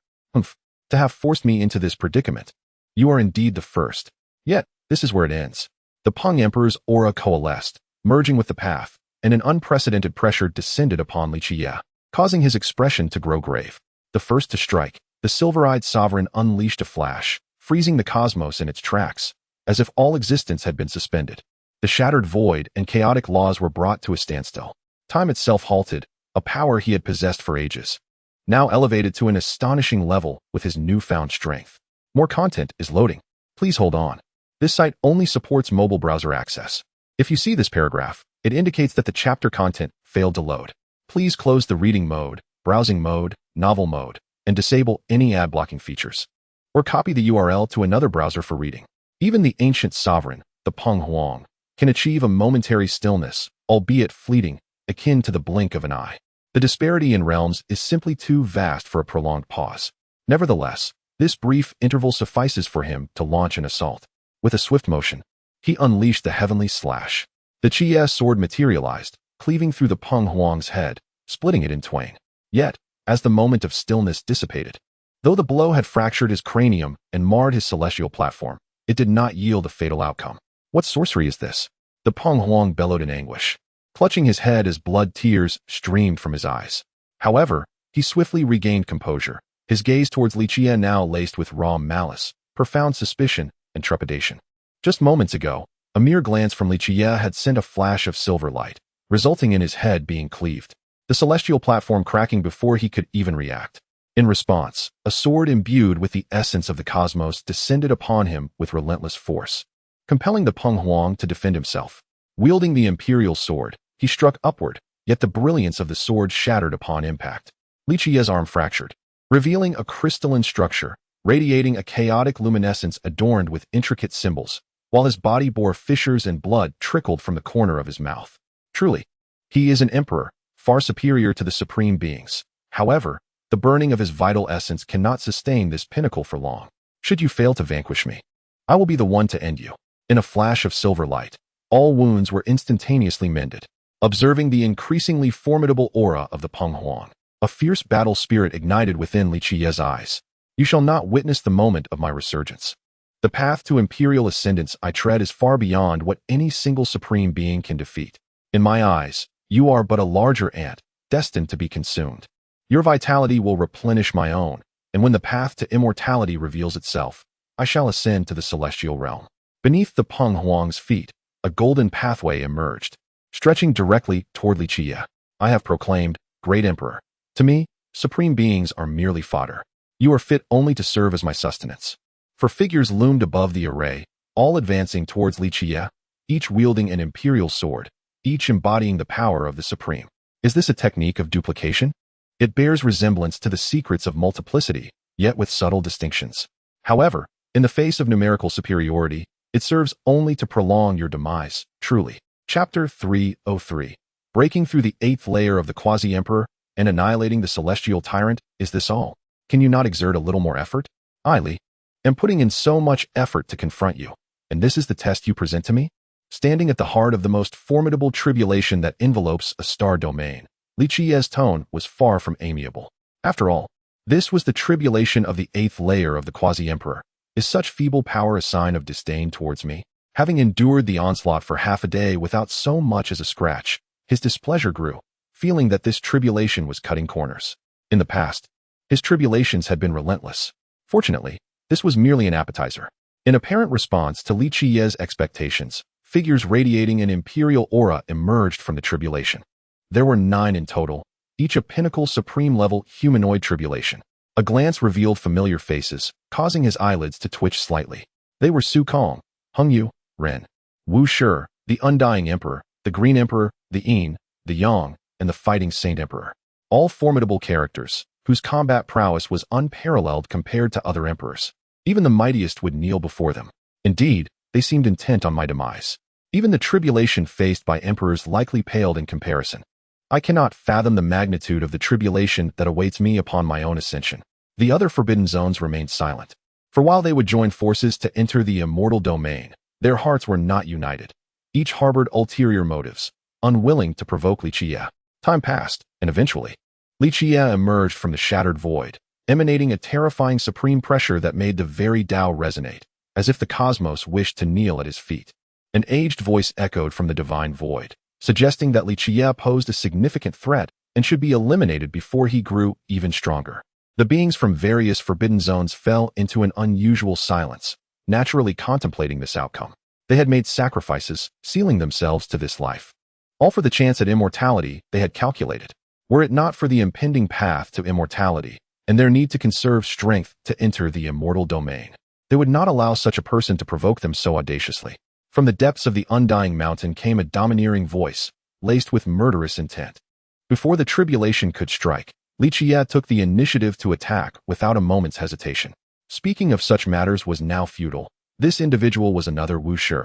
To have forced me into this predicament. You are indeed the first. Yet, this is where it ends. The Peng Emperor's aura coalesced, merging with the path, and an unprecedented pressure descended upon Li Qiyeh, causing his expression to grow grave. The first to strike, the silver-eyed sovereign unleashed a flash, freezing the cosmos in its tracks, as if all existence had been suspended. The shattered void and chaotic laws were brought to a standstill. Time itself halted, a power he had possessed for ages, now elevated to an astonishing level with his newfound strength. More content is loading. Please hold on. This site only supports mobile browser access. If you see this paragraph, it indicates that the chapter content failed to load. Please close the reading mode, browsing mode, novel mode, and disable any ad blocking features. Or copy the URL to another browser for reading. Even the ancient sovereign, the Peng Huang, can achieve a momentary stillness, albeit fleeting, akin to the blink of an eye. The disparity in realms is simply too vast for a prolonged pause. Nevertheless, this brief interval suffices for him to launch an assault. With a swift motion, he unleashed the heavenly slash. The Qiyeh sword materialized, cleaving through the Peng Huang's head, splitting it in twain. Yet, as the moment of stillness dissipated, though the blow had fractured his cranium and marred his celestial platform, it did not yield a fatal outcome. What sorcery is this? The Peng Huang bellowed in anguish, clutching his head as blood tears streamed from his eyes. However, he swiftly regained composure, his gaze towards Li Qiyeh now laced with raw malice, profound suspicion, and trepidation. Just moments ago, a mere glance from Li Qiyeh had sent a flash of silver light, resulting in his head being cleaved, the celestial platform cracking before he could even react. In response, a sword imbued with the essence of the cosmos descended upon him with relentless force, compelling the Peng Huang to defend himself. Wielding the imperial sword, he struck upward, yet the brilliance of the sword shattered upon impact. Li Qiyeh's arm fractured, revealing a crystalline structure, radiating a chaotic luminescence adorned with intricate symbols, while his body bore fissures and blood trickled from the corner of his mouth. Truly, he is an emperor, far superior to the supreme beings. However, the burning of his vital essence cannot sustain this pinnacle for long. Should you fail to vanquish me, I will be the one to end you. In a flash of silver light, all wounds were instantaneously mended. Observing the increasingly formidable aura of the Peng Huang, a fierce battle spirit ignited within Li Qiyeh's eyes. You shall not witness the moment of my resurgence. The path to imperial ascendance I tread is far beyond what any single supreme being can defeat. In my eyes, You are but a larger ant, destined to be consumed. Your vitality will replenish my own, and when the path to immortality reveals itself, I shall ascend to the celestial realm. Beneath the Peng Huang's feet, a golden pathway emerged, stretching directly toward Li Qiyeh. I have proclaimed, Great Emperor. To me, supreme beings are merely fodder. You are fit only to serve as my sustenance. For figures loomed above the array, all advancing towards Li Qiyeh, each wielding an imperial sword, each embodying the power of the supreme. Is this a technique of duplication? It bears resemblance to the secrets of multiplicity, yet with subtle distinctions. However, in the face of numerical superiority, it serves only to prolong your demise, truly. Chapter 303. Breaking through the 8th layer of the quasi-emperor and annihilating the celestial tyrant, is this all? Can you not exert a little more effort? I, Li, am putting in so much effort to confront you, and this is the test you present to me? Standing at the heart of the most formidable tribulation that envelopes a star domain, Li Qiyeh's tone was far from amiable. After all, this was the tribulation of the 8th layer of the quasi-emperor. Is such feeble power a sign of disdain towards me? Having endured the onslaught for half a day without so much as a scratch, his displeasure grew, feeling that this tribulation was cutting corners. In the past, his tribulations had been relentless. Fortunately, this was merely an appetizer. In apparent response to Li Qiyeh's expectations, figures radiating an imperial aura emerged from the tribulation. There were 9 in total, each a pinnacle supreme-level humanoid tribulation. A glance revealed familiar faces, causing his eyelids to twitch slightly. They were Su Kong, Heng Yu, Ren, Wu Shi, the Undying Emperor, the Green Emperor, the Yin, the Yang, and the Fighting Saint Emperor. All formidable characters, whose combat prowess was unparalleled compared to other emperors. Even the mightiest would kneel before them. Indeed, they seemed intent on my demise. Even the tribulation faced by emperors likely paled in comparison. I cannot fathom the magnitude of the tribulation that awaits me upon my own ascension. The other forbidden zones remained silent. For while they would join forces to enter the immortal domain, their hearts were not united. Each harbored ulterior motives, unwilling to provoke Li Qiyeh. Time passed, and eventually, Li Qiyeh emerged from the shattered void, emanating a terrifying supreme pressure that made the very Tao resonate, as if the cosmos wished to kneel at his feet. An aged voice echoed from the divine void, suggesting that Li Qiyeh posed a significant threat and should be eliminated before he grew even stronger. The beings from various forbidden zones fell into an unusual silence, naturally contemplating this outcome. They had made sacrifices, sealing themselves to this life. All for the chance at immortality they had calculated. Were it not for the impending path to immortality, and their need to conserve strength to enter the immortal domain, they would not allow such a person to provoke them so audaciously. From the depths of the undying mountain came a domineering voice, laced with murderous intent. Before the tribulation could strike, Li Qiyeh took the initiative to attack without a moment's hesitation. Speaking of such matters was now futile. This individual was another Wu Shi,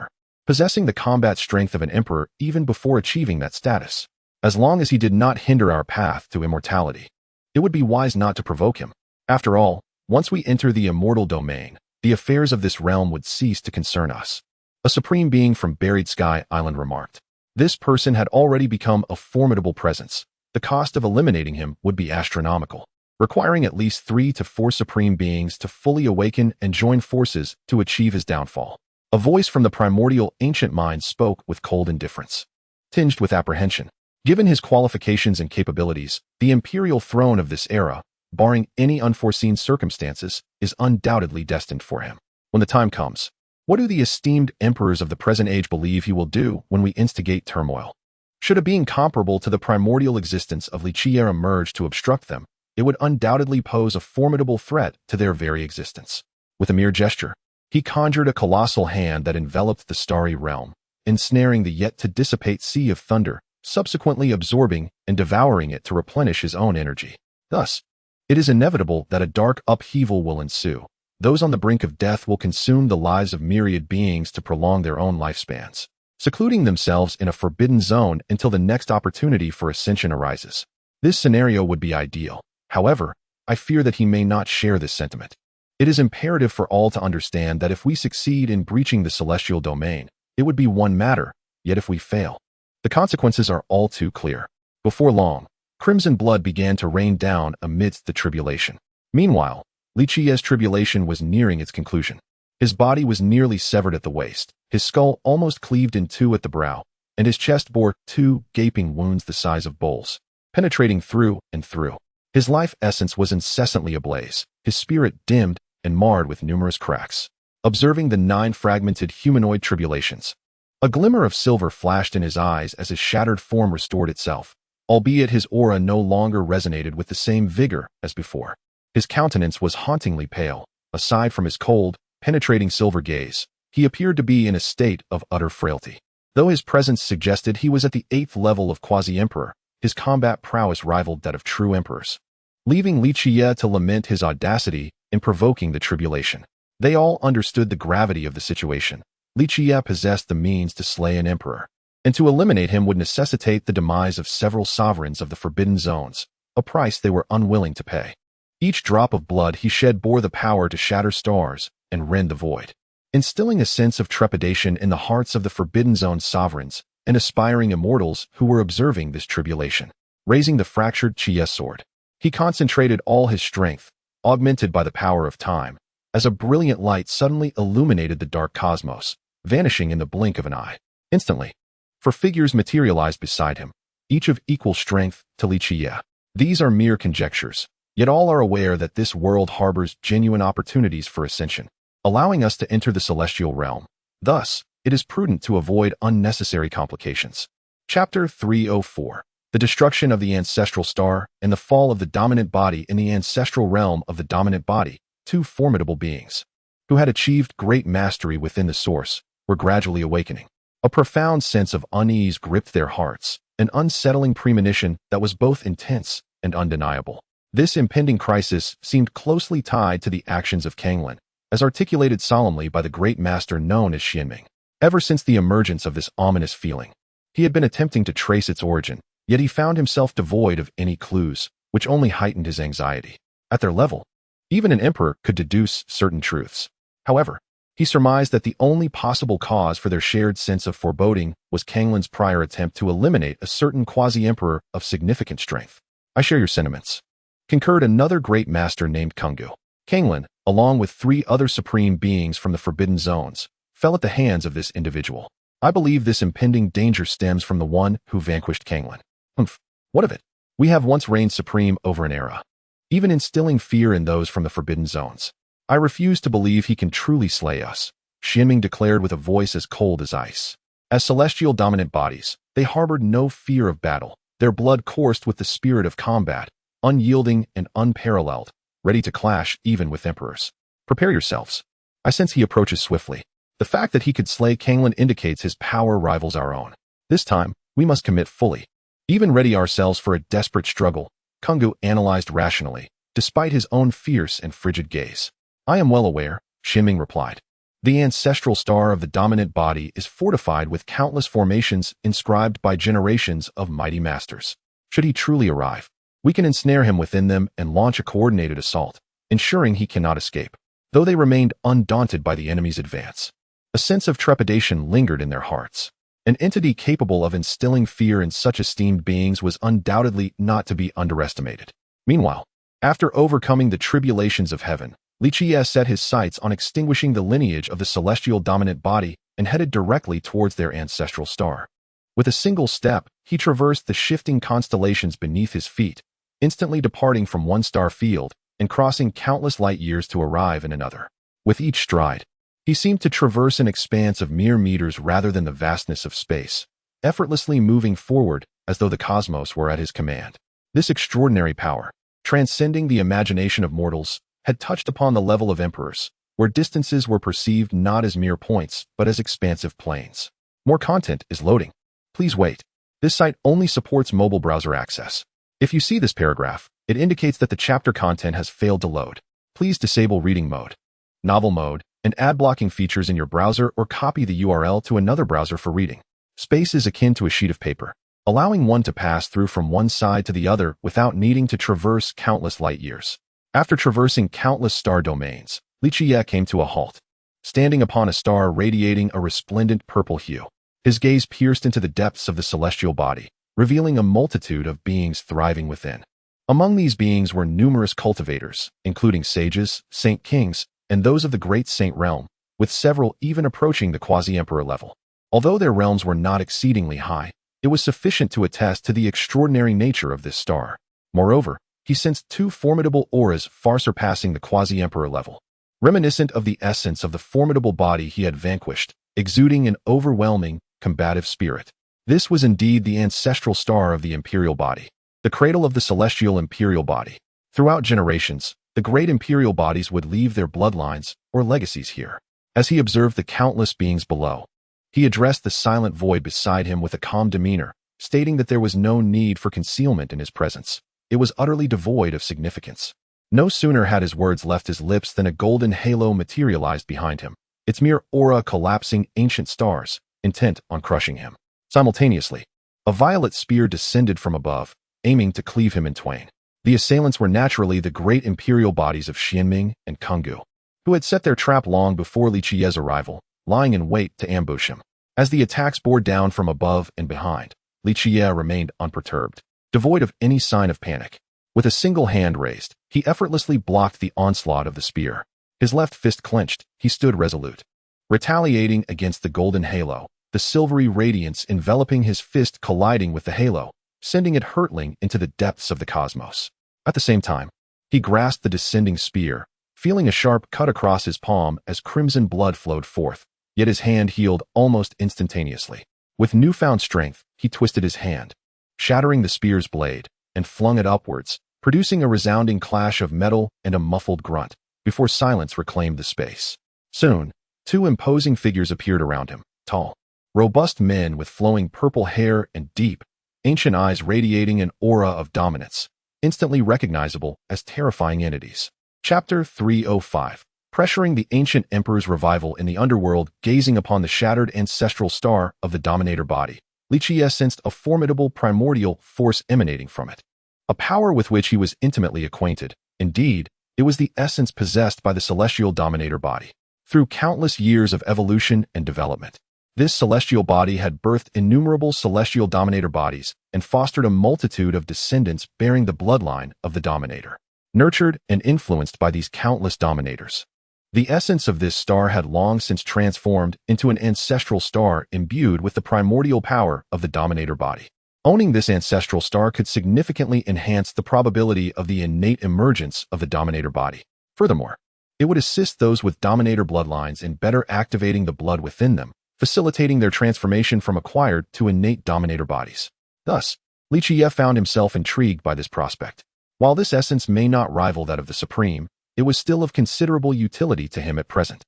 possessing the combat strength of an emperor even before achieving that status. As long as he did not hinder our path to immortality, it would be wise not to provoke him. After all, once we enter the immortal domain, the affairs of this realm would cease to concern us. A supreme being from Buried Sky Island remarked. This person had already become a formidable presence. The cost of eliminating him would be astronomical, requiring at least 3 to 4 supreme beings to fully awaken and join forces to achieve his downfall. A voice from the primordial ancient mind spoke with cold indifference, tinged with apprehension. Given his qualifications and capabilities, the imperial throne of this era, barring any unforeseen circumstances, is undoubtedly destined for him. When the time comes, what do the esteemed emperors of the present age believe he will do when we instigate turmoil? Should a being comparable to the primordial existence of Li Qiyeh emerge to obstruct them, it would undoubtedly pose a formidable threat to their very existence. With a mere gesture, he conjured a colossal hand that enveloped the starry realm, ensnaring the yet-to-dissipate sea of thunder, subsequently absorbing and devouring it to replenish his own energy. Thus, it is inevitable that a dark upheaval will ensue. Those on the brink of death will consume the lives of myriad beings to prolong their own lifespans, secluding themselves in a forbidden zone until the next opportunity for ascension arises. This scenario would be ideal. However, I fear that he may not share this sentiment. It is imperative for all to understand that if we succeed in breaching the celestial domain, it would be one matter, yet if we fail, the consequences are all too clear. Before long, crimson blood began to rain down amidst the tribulation. Meanwhile, Li Qiyeh's tribulation was nearing its conclusion. His body was nearly severed at the waist, his skull almost cleaved in two at the brow, and his chest bore 2 gaping wounds the size of bowls, penetrating through and through. His life essence was incessantly ablaze, his spirit dimmed and marred with numerous cracks. Observing the 9 fragmented humanoid tribulations, a glimmer of silver flashed in his eyes as his shattered form restored itself, albeit his aura no longer resonated with the same vigor as before. His countenance was hauntingly pale. Aside from his cold, penetrating silver gaze, he appeared to be in a state of utter frailty. Though his presence suggested he was at the 8th level of quasi-emperor, his combat prowess rivaled that of true emperors. Leaving Li Qiyeh to lament his audacity in provoking the tribulation. They all understood the gravity of the situation. Li Qiyeh possessed the means to slay an emperor, and to eliminate him would necessitate the demise of several sovereigns of the Forbidden Zones, a price they were unwilling to pay. Each drop of blood he shed bore the power to shatter stars and rend the void, instilling a sense of trepidation in the hearts of the Forbidden Zone sovereigns and aspiring immortals who were observing this tribulation. Raising the fractured Qiyeh sword, he concentrated all his strength, augmented by the power of time, as a brilliant light suddenly illuminated the dark cosmos, vanishing in the blink of an eye. Instantly, 4 figures materialized beside him, each of equal strength to Li Qiyeh. These are mere conjectures, yet all are aware that this world harbors genuine opportunities for ascension, allowing us to enter the celestial realm. Thus, it is prudent to avoid unnecessary complications. Chapter 304. The destruction of the ancestral star and the fall of the dominant body in the ancestral realm of the dominant body. 2 formidable beings, who had achieved great mastery within the source, were gradually awakening. A profound sense of unease gripped their hearts, an unsettling premonition that was both intense and undeniable. This impending crisis seemed closely tied to the actions of Kanglin, as articulated solemnly by the great master known as Xianming. Ever since the emergence of this ominous feeling, he had been attempting to trace its origin, yet he found himself devoid of any clues, which only heightened his anxiety. At their level, even an emperor could deduce certain truths. However, he surmised that the only possible cause for their shared sense of foreboding was Kanglin's prior attempt to eliminate a certain quasi-emperor of significant strength. "I share your sentiments," concurred another great master named Kungu. Kanglin, along with 3 other supreme beings from the Forbidden Zones, fell at the hands of this individual. "I believe this impending danger stems from the one who vanquished Kanglin." "Humph, what of it? We have once reigned supreme over an era, even instilling fear in those from the Forbidden Zones. I refuse to believe he can truly slay us," Xianming declared with a voice as cold as ice. As celestial dominant bodies, they harbored no fear of battle. Their blood coursed with the spirit of combat, unyielding and unparalleled, ready to clash even with emperors. "Prepare yourselves. I sense he approaches swiftly." The fact that he could slay Kanglin indicates his power rivals our own. This time, we must commit fully. Even ready ourselves for a desperate struggle, Kungu analyzed rationally, despite his own fierce and frigid gaze. "I am well aware," Xianming replied. "The ancestral star of the dominant body is fortified with countless formations inscribed by generations of mighty masters. Should he truly arrive, we can ensnare him within them and launch a coordinated assault, ensuring he cannot escape." Though they remained undaunted by the enemy's advance, a sense of trepidation lingered in their hearts. An entity capable of instilling fear in such esteemed beings was undoubtedly not to be underestimated. Meanwhile, after overcoming the tribulations of heaven, Li Qiyeh set his sights on extinguishing the lineage of the celestial dominant body and headed directly towards their ancestral star. With a single step, he traversed the shifting constellations beneath his feet, instantly departing from one star field and crossing countless light years to arrive in another. With each stride, he seemed to traverse an expanse of mere meters rather than the vastness of space, effortlessly moving forward as though the cosmos were at his command. This extraordinary power, transcending the imagination of mortals, had touched upon the level of emperors, where distances were perceived not as mere points but as expansive plains. More content is loading. Please wait. This site only supports mobile browser access. If you see this paragraph, it indicates that the chapter content has failed to load. Please disable reading mode, novel mode, and ad blocking features in your browser or copy the URL to another browser for reading. Space is akin to a sheet of paper, allowing one to pass through from one side to the other without needing to traverse countless light years. After traversing countless star domains, Li Qiyeh came to a halt, standing upon a star radiating a resplendent purple hue. His gaze pierced into the depths of the celestial body, revealing a multitude of beings thriving within. Among these beings were numerous cultivators, including sages, saint kings, and those of the great saint realm, with several even approaching the quasi-emperor level. Although their realms were not exceedingly high, it was sufficient to attest to the extraordinary nature of this star. Moreover, he sensed two formidable auras far surpassing the quasi-emperor level, reminiscent of the essence of the formidable body he had vanquished, exuding an overwhelming, combative spirit. This was indeed the ancestral star of the imperial body, the cradle of the celestial imperial body. Throughout generations, the great imperial bodies would leave their bloodlines or legacies here. As he observed the countless beings below, he addressed the silent void beside him with a calm demeanor, stating that there was no need for concealment in his presence. It was utterly devoid of significance. No sooner had his words left his lips than a golden halo materialized behind him, its mere aura collapsing ancient stars, intent on crushing him. Simultaneously, a violet spear descended from above, aiming to cleave him in twain. The assailants were naturally the great imperial bodies of Xianming and Kanggu, who had set their trap long before Li Qiyeh's arrival, lying in wait to ambush him. As the attacks bore down from above and behind, Li Qiyeh remained unperturbed, devoid of any sign of panic. With a single hand raised, he effortlessly blocked the onslaught of the spear. His left fist clenched, he stood resolute, retaliating against the golden halo, the silvery radiance enveloping his fist colliding with the halo, sending it hurtling into the depths of the cosmos. At the same time, he grasped the descending spear, feeling a sharp cut across his palm as crimson blood flowed forth, yet his hand healed almost instantaneously. With newfound strength, he twisted his hand, shattering the spear's blade, and flung it upwards, producing a resounding clash of metal and a muffled grunt, before silence reclaimed the space. Soon, two imposing figures appeared around him, tall, robust men with flowing purple hair and deep, ancient eyes radiating an aura of dominance, instantly recognizable as terrifying entities. Chapter 305. Pressuring the ancient emperor's revival in the underworld, gazing upon the shattered ancestral star of the dominator body, Li Qiyeh sensed a formidable primordial force emanating from it, a power with which he was intimately acquainted. Indeed, it was the essence possessed by the celestial dominator body. Through countless years of evolution and development, this celestial body had birthed innumerable celestial dominator bodies and fostered a multitude of descendants bearing the bloodline of the dominator. Nurtured and influenced by these countless dominators, the essence of this star had long since transformed into an ancestral star imbued with the primordial power of the dominator body. Owning this ancestral star could significantly enhance the probability of the innate emergence of the dominator body. Furthermore, it would assist those with dominator bloodlines in better activating the blood within them, facilitating their transformation from acquired to innate dominator bodies. Thus, Li Qiyeh found himself intrigued by this prospect. While this essence may not rival that of the Supreme, it was still of considerable utility to him at present.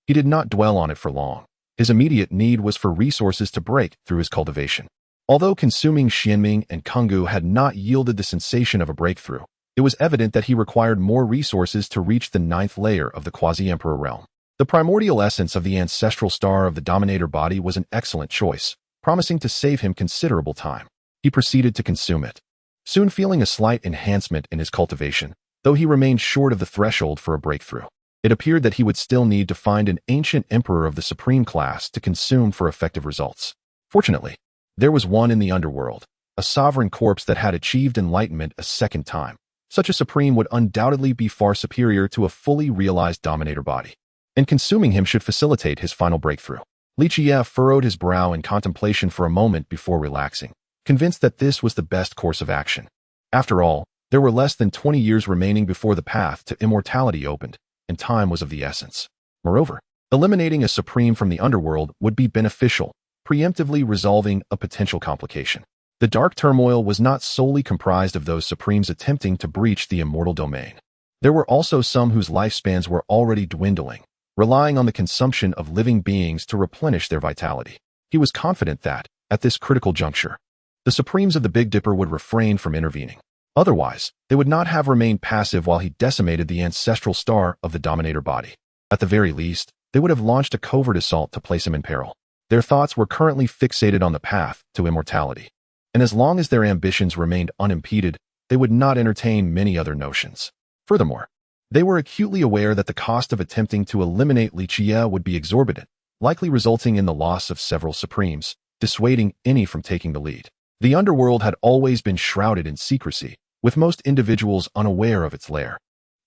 He did not dwell on it for long. His immediate need was for resources to break through his cultivation. Although consuming Xianming and Kanggu had not yielded the sensation of a breakthrough, it was evident that he required more resources to reach the ninth layer of the quasi-emperor realm. The primordial essence of the ancestral star of the dominator body was an excellent choice, promising to save him considerable time. He proceeded to consume it, soon feeling a slight enhancement in his cultivation, though he remained short of the threshold for a breakthrough. It appeared that he would still need to find an ancient emperor of the supreme class to consume for effective results. Fortunately, there was one in the underworld, a sovereign corpse that had achieved enlightenment a second time. Such a supreme would undoubtedly be far superior to a fully realized dominator body, and consuming him should facilitate his final breakthrough. Li Qiyeh furrowed his brow in contemplation for a moment before relaxing, convinced that this was the best course of action. After all, there were less than 20 years remaining before the path to immortality opened, and time was of the essence. Moreover, eliminating a supreme from the underworld would be beneficial, preemptively resolving a potential complication. The dark turmoil was not solely comprised of those supremes attempting to breach the immortal domain. There were also some whose lifespans were already dwindling, relying on the consumption of living beings to replenish their vitality. He was confident that, at this critical juncture, the supremes of the Big Dipper would refrain from intervening. Otherwise, they would not have remained passive while he decimated the ancestral star of the dominator body. At the very least, they would have launched a covert assault to place him in peril. Their thoughts were currently fixated on the path to immortality, and as long as their ambitions remained unimpeded, they would not entertain many other notions. Furthermore, they were acutely aware that the cost of attempting to eliminate Li Qiyeh would be exorbitant, likely resulting in the loss of several supremes, dissuading any from taking the lead. The underworld had always been shrouded in secrecy, with most individuals unaware of its lair,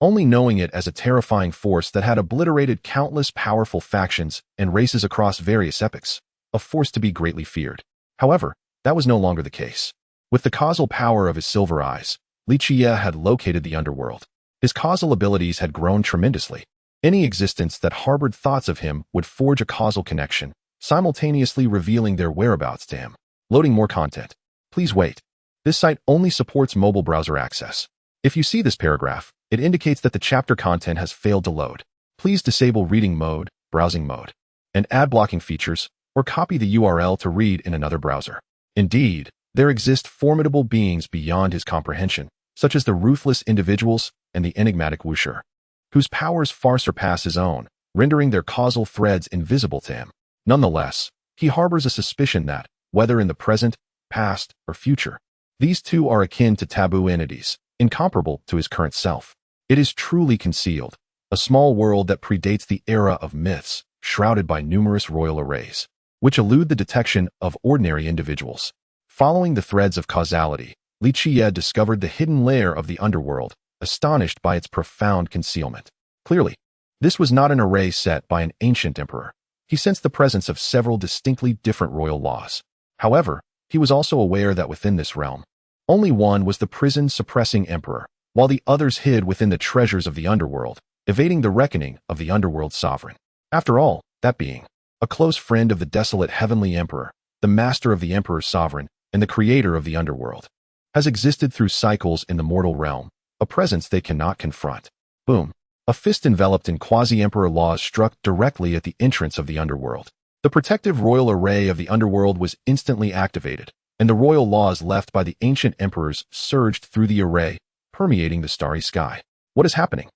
only knowing it as a terrifying force that had obliterated countless powerful factions and races across various epochs. a force to be greatly feared. However, that was no longer the case. With the causal power of his silver eyes, Li Qiyeh had located the underworld. His causal abilities had grown tremendously. Any existence that harbored thoughts of him would forge a causal connection, simultaneously revealing their whereabouts to him. Loading more content. Please wait. This site only supports mobile browser access. If you see this paragraph, it indicates that the chapter content has failed to load. Please disable reading mode, browsing mode, and ad blocking features, or copy the URL to read in another browser. Indeed, there exist formidable beings beyond his comprehension, such as the ruthless individuals and the enigmatic Wuxer, whose powers far surpass his own, rendering their causal threads invisible to him. Nonetheless, he harbors a suspicion that, whether in the present, past, or future, these two are akin to taboo entities, incomparable to his current self. It is truly concealed, a small world that predates the era of myths, shrouded by numerous royal arrays, which elude the detection of ordinary individuals. Following the threads of causality, Li Qiyeh discovered the hidden layer of the underworld, astonished by its profound concealment. Clearly, this was not an array set by an ancient emperor. He sensed the presence of several distinctly different royal laws. However, he was also aware that within this realm, only one was the prison-suppressing emperor, while the others hid within the treasures of the underworld, evading the reckoning of the underworld sovereign. After all, that being a close friend of the desolate heavenly emperor, the master of the emperor's sovereign, and the creator of the underworld, has existed through cycles in the mortal realm, a presence they cannot confront. Boom. A fist enveloped in quasi-emperor laws struck directly at the entrance of the underworld. The protective royal array of the underworld was instantly activated, and the royal laws left by the ancient emperors surged through the array, permeating the starry sky. What is happening?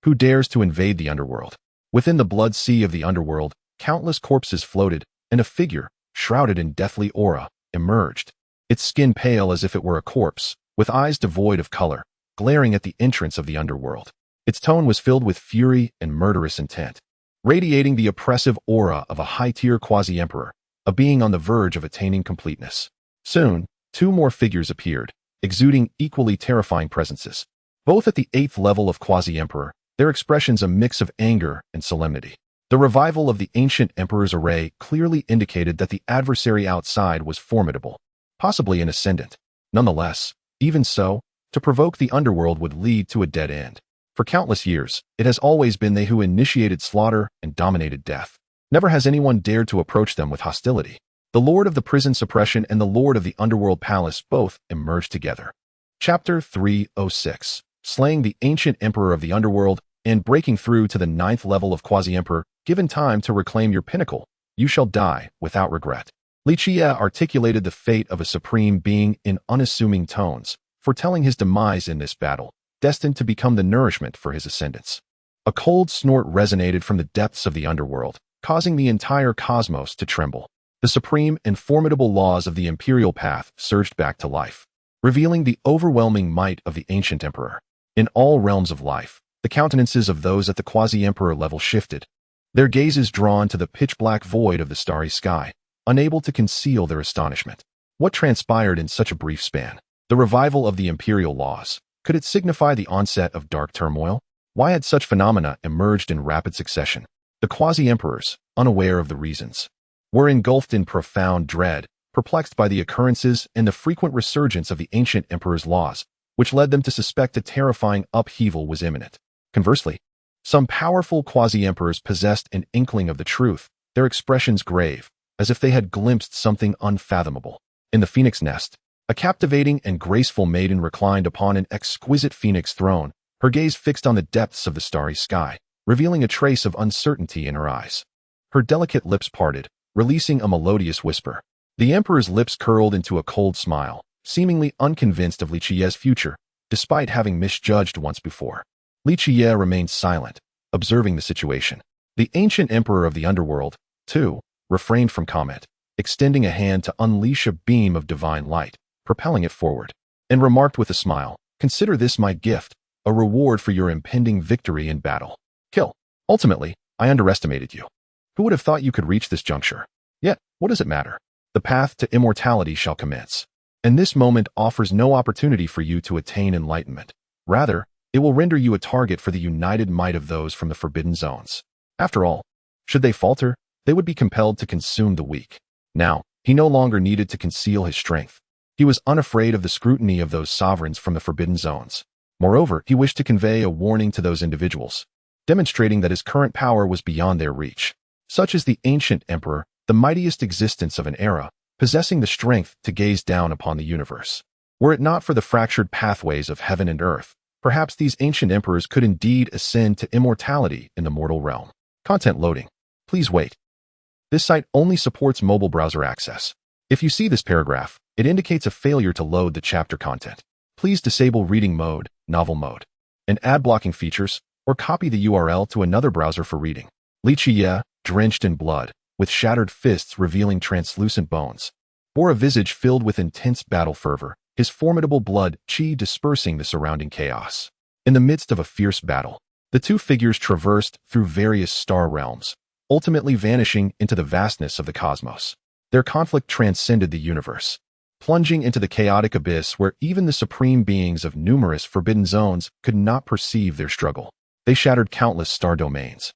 Who dares to invade the underworld? Within the blood sea of the underworld, countless corpses floated, and a figure, shrouded in deathly aura, emerged. Its skin pale as if it were a corpse, with eyes devoid of color, glaring at the entrance of the underworld. Its tone was filled with fury and murderous intent, radiating the oppressive aura of a high-tier quasi-emperor, a being on the verge of attaining completeness. Soon, two more figures appeared, exuding equally terrifying presences. Both at the 8th level of quasi-emperor, their expressions a mix of anger and solemnity. The revival of the ancient emperor's array clearly indicated that the adversary outside was formidable, possibly an ascendant. Nonetheless, even so, to provoke the underworld would lead to a dead end. For countless years, it has always been they who initiated slaughter and dominated death. Never has anyone dared to approach them with hostility. The Lord of the Prison Suppression and the Lord of the Underworld Palace both emerged together. Chapter 306. Slaying the Ancient Emperor of the Underworld and breaking through to the 9th level of Quasi-Emperor. Given time to reclaim your pinnacle, you shall die without regret. Li Qiyeh articulated the fate of a supreme being in unassuming tones, foretelling his demise in this battle, destined to become the nourishment for his ascendance. A cold snort resonated from the depths of the underworld, causing the entire cosmos to tremble. The supreme and formidable laws of the imperial path surged back to life, revealing the overwhelming might of the ancient emperor. In all realms of life, the countenances of those at the quasi-emperor level shifted, their gazes drawn to the pitch-black void of the starry sky, unable to conceal their astonishment. What transpired in such a brief span? The revival of the imperial laws. Could it signify the onset of dark turmoil? Why had such phenomena emerged in rapid succession? The quasi-emperors, unaware of the reasons, were engulfed in profound dread, perplexed by the occurrences and the frequent resurgence of the ancient emperor's laws, which led them to suspect a terrifying upheaval was imminent. Conversely, some powerful quasi-emperors possessed an inkling of the truth, their expressions grave, as if they had glimpsed something unfathomable. In the phoenix nest, a captivating and graceful maiden reclined upon an exquisite phoenix throne, her gaze fixed on the depths of the starry sky, revealing a trace of uncertainty in her eyes. Her delicate lips parted, releasing a melodious whisper. The emperor's lips curled into a cold smile, seemingly unconvinced of Li Qiyeh's future, despite having misjudged once before. Li Qiyeh remained silent, observing the situation. The ancient emperor of the underworld, too, refrained from comment, extending a hand to unleash a beam of divine light, propelling it forward, and remarked with a smile, "Consider this my gift, a reward for your impending victory in battle. Kill. Ultimately, I underestimated you. Who would have thought you could reach this juncture? Yet, what does it matter? The path to immortality shall commence. And this moment offers no opportunity for you to attain enlightenment. Rather, it will render you a target for the united might of those from the forbidden zones. After all, should they falter, they would be compelled to consume the weak. Now, he no longer needed to conceal his strength. He was unafraid of the scrutiny of those sovereigns from the forbidden zones. Moreover, he wished to convey a warning to those individuals, demonstrating that his current power was beyond their reach. Such as the ancient emperor, the mightiest existence of an era, possessing the strength to gaze down upon the universe. Were it not for the fractured pathways of heaven and earth, perhaps these ancient emperors could indeed ascend to immortality in the mortal realm. Content loading. Please wait. This site only supports mobile browser access. If you see this paragraph, it indicates a failure to load the chapter content. Please disable reading mode, novel mode, and ad blocking features, or copy the URL to another browser for reading. Li Qiyeh, drenched in blood, with shattered fists revealing translucent bones, bore a visage filled with intense battle fervor, his formidable blood qi dispersing the surrounding chaos. In the midst of a fierce battle, the two figures traversed through various star realms, ultimately vanishing into the vastness of the cosmos. Their conflict transcended the universe, plunging into the chaotic abyss where even the supreme beings of numerous forbidden zones could not perceive their struggle. They shattered countless star domains,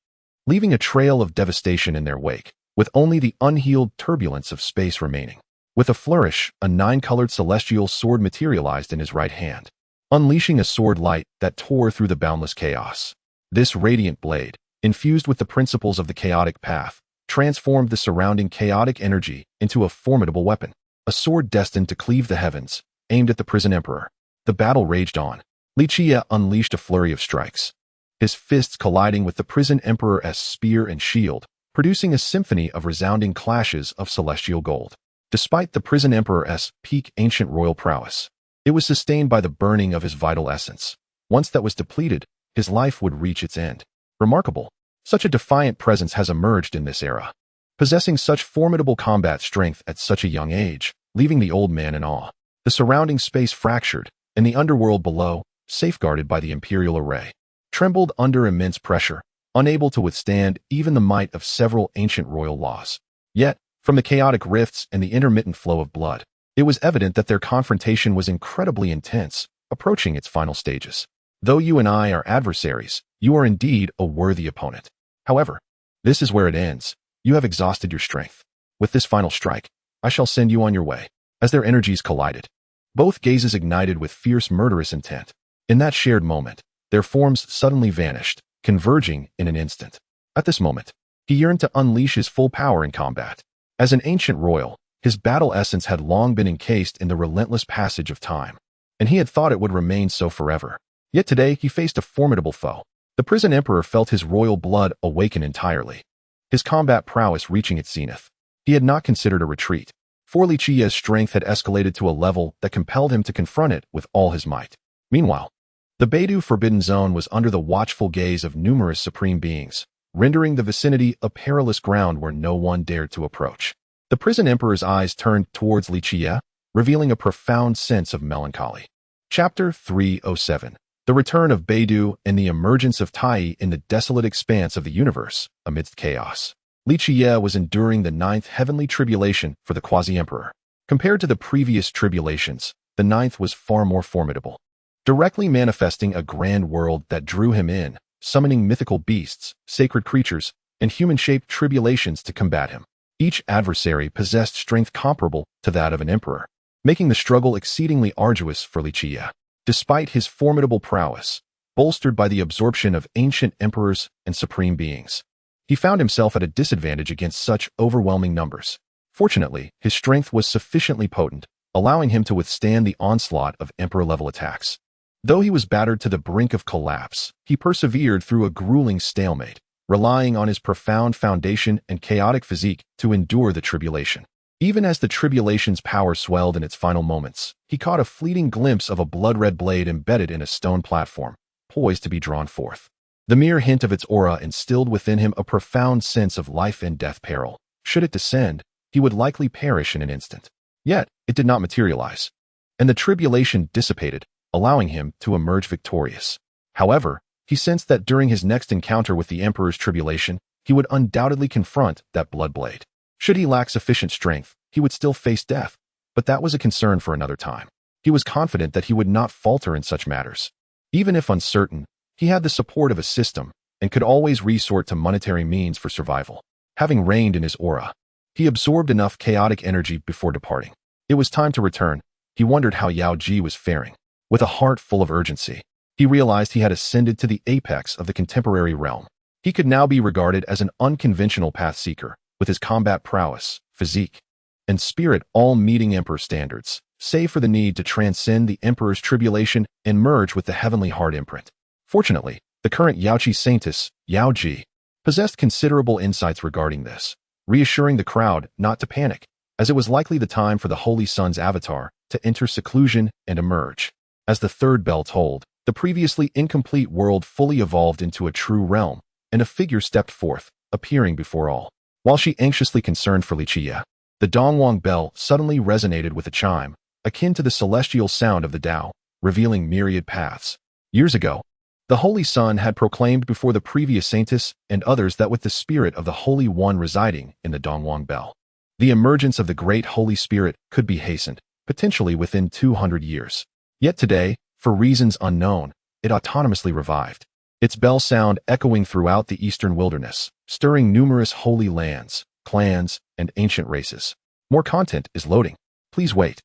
leaving a trail of devastation in their wake, with only the unhealed turbulence of space remaining. With a flourish, a nine-colored celestial sword materialized in his right hand, unleashing a sword light that tore through the boundless chaos. This radiant blade, infused with the principles of the chaotic path, transformed the surrounding chaotic energy into a formidable weapon, a sword destined to cleave the heavens, aimed at the prison emperor. The battle raged on. Li Qiyeh unleashed a flurry of strikes, his fists colliding with the prison emperor's spear and shield, producing a symphony of resounding clashes of celestial gold. Despite the prison emperor's peak ancient royal prowess, it was sustained by the burning of his vital essence. Once that was depleted, his life would reach its end. Remarkable. Such a defiant presence has emerged in this era, possessing such formidable combat strength at such a young age, leaving the old man in awe. The surrounding space fractured, and the underworld below, safeguarded by the imperial array, trembled under immense pressure, unable to withstand even the might of several ancient royal laws. Yet, from the chaotic rifts and the intermittent flow of blood, it was evident that their confrontation was incredibly intense, approaching its final stages. Though you and I are adversaries, you are indeed a worthy opponent. However, this is where it ends. You have exhausted your strength. With this final strike, I shall send you on your way. As their energies collided, both gazes ignited with fierce murderous intent. In that shared moment, their forms suddenly vanished, converging in an instant. At this moment, he yearned to unleash his full power in combat. As an ancient royal, his battle essence had long been encased in the relentless passage of time, and he had thought it would remain so forever. Yet today he faced a formidable foe. The prison emperor felt his royal blood awaken entirely, his combat prowess reaching its zenith. He had not considered a retreat, for Li Qiyeh's strength had escalated to a level that compelled him to confront it with all his might. Meanwhile, the Beidou Forbidden Zone was under the watchful gaze of numerous supreme beings, rendering the vicinity a perilous ground where no one dared to approach. The prison emperor's eyes turned towards Li Qiyeh, revealing a profound sense of melancholy. Chapter 307. The Return of Beidou and the Emergence of Tai in the Desolate Expanse of the Universe, Amidst Chaos. Li Qiyeh was enduring the ninth heavenly tribulation for the quasi-emperor. Compared to the previous tribulations, the ninth was far more formidable, directly manifesting a grand world that drew him in, summoning mythical beasts, sacred creatures, and human-shaped tribulations to combat him. Each adversary possessed strength comparable to that of an emperor, making the struggle exceedingly arduous for Li Qiyeh. Despite his formidable prowess, bolstered by the absorption of ancient emperors and supreme beings, he found himself at a disadvantage against such overwhelming numbers. Fortunately, his strength was sufficiently potent, allowing him to withstand the onslaught of emperor-level attacks. Though he was battered to the brink of collapse, he persevered through a grueling stalemate, relying on his profound foundation and chaotic physique to endure the tribulation. Even as the tribulation's power swelled in its final moments, he caught a fleeting glimpse of a blood-red blade embedded in a stone platform, poised to be drawn forth. The mere hint of its aura instilled within him a profound sense of life and death peril. Should it descend, he would likely perish in an instant. Yet, it did not materialize, and the tribulation dissipated, allowing him to emerge victorious. However, he sensed that during his next encounter with the Emperor's tribulation, he would undoubtedly confront that blood blade. Should he lack sufficient strength, he would still face death, but that was a concern for another time. He was confident that he would not falter in such matters. Even if uncertain, he had the support of a system and could always resort to monetary means for survival. Having reigned in his aura, He absorbed enough chaotic energy before departing. It was time to return. He wondered how Yao Ji was faring. With a heart full of urgency, he realized he had ascended to the apex of the contemporary realm. He could now be regarded as an unconventional path seeker, with his combat prowess, physique, and spirit all meeting Emperor standards, save for the need to transcend the Emperor's tribulation and merge with the heavenly heart imprint. Fortunately, the current Yaoqi Saintess, Yao Ji, possessed considerable insights regarding this, reassuring the crowd not to panic, as it was likely the time for the Holy Sun's avatar to enter seclusion and emerge. As the third bell tolled, the previously incomplete world fully evolved into a true realm, and a figure stepped forth, appearing before all. While she anxiously concerned for Li Qiyeh, the Dongwang bell suddenly resonated with a chime, akin to the celestial sound of the Tao, revealing myriad paths. Years ago, the Holy Sun had proclaimed before the previous saintess and others that with the spirit of the Holy One residing in the Dongwang bell, the emergence of the great Holy Spirit could be hastened, potentially within 200 years. Yet today, for reasons unknown, it autonomously revived, its bell sound echoing throughout the eastern wilderness, stirring numerous holy lands, clans, and ancient races. More content is loading. Please wait.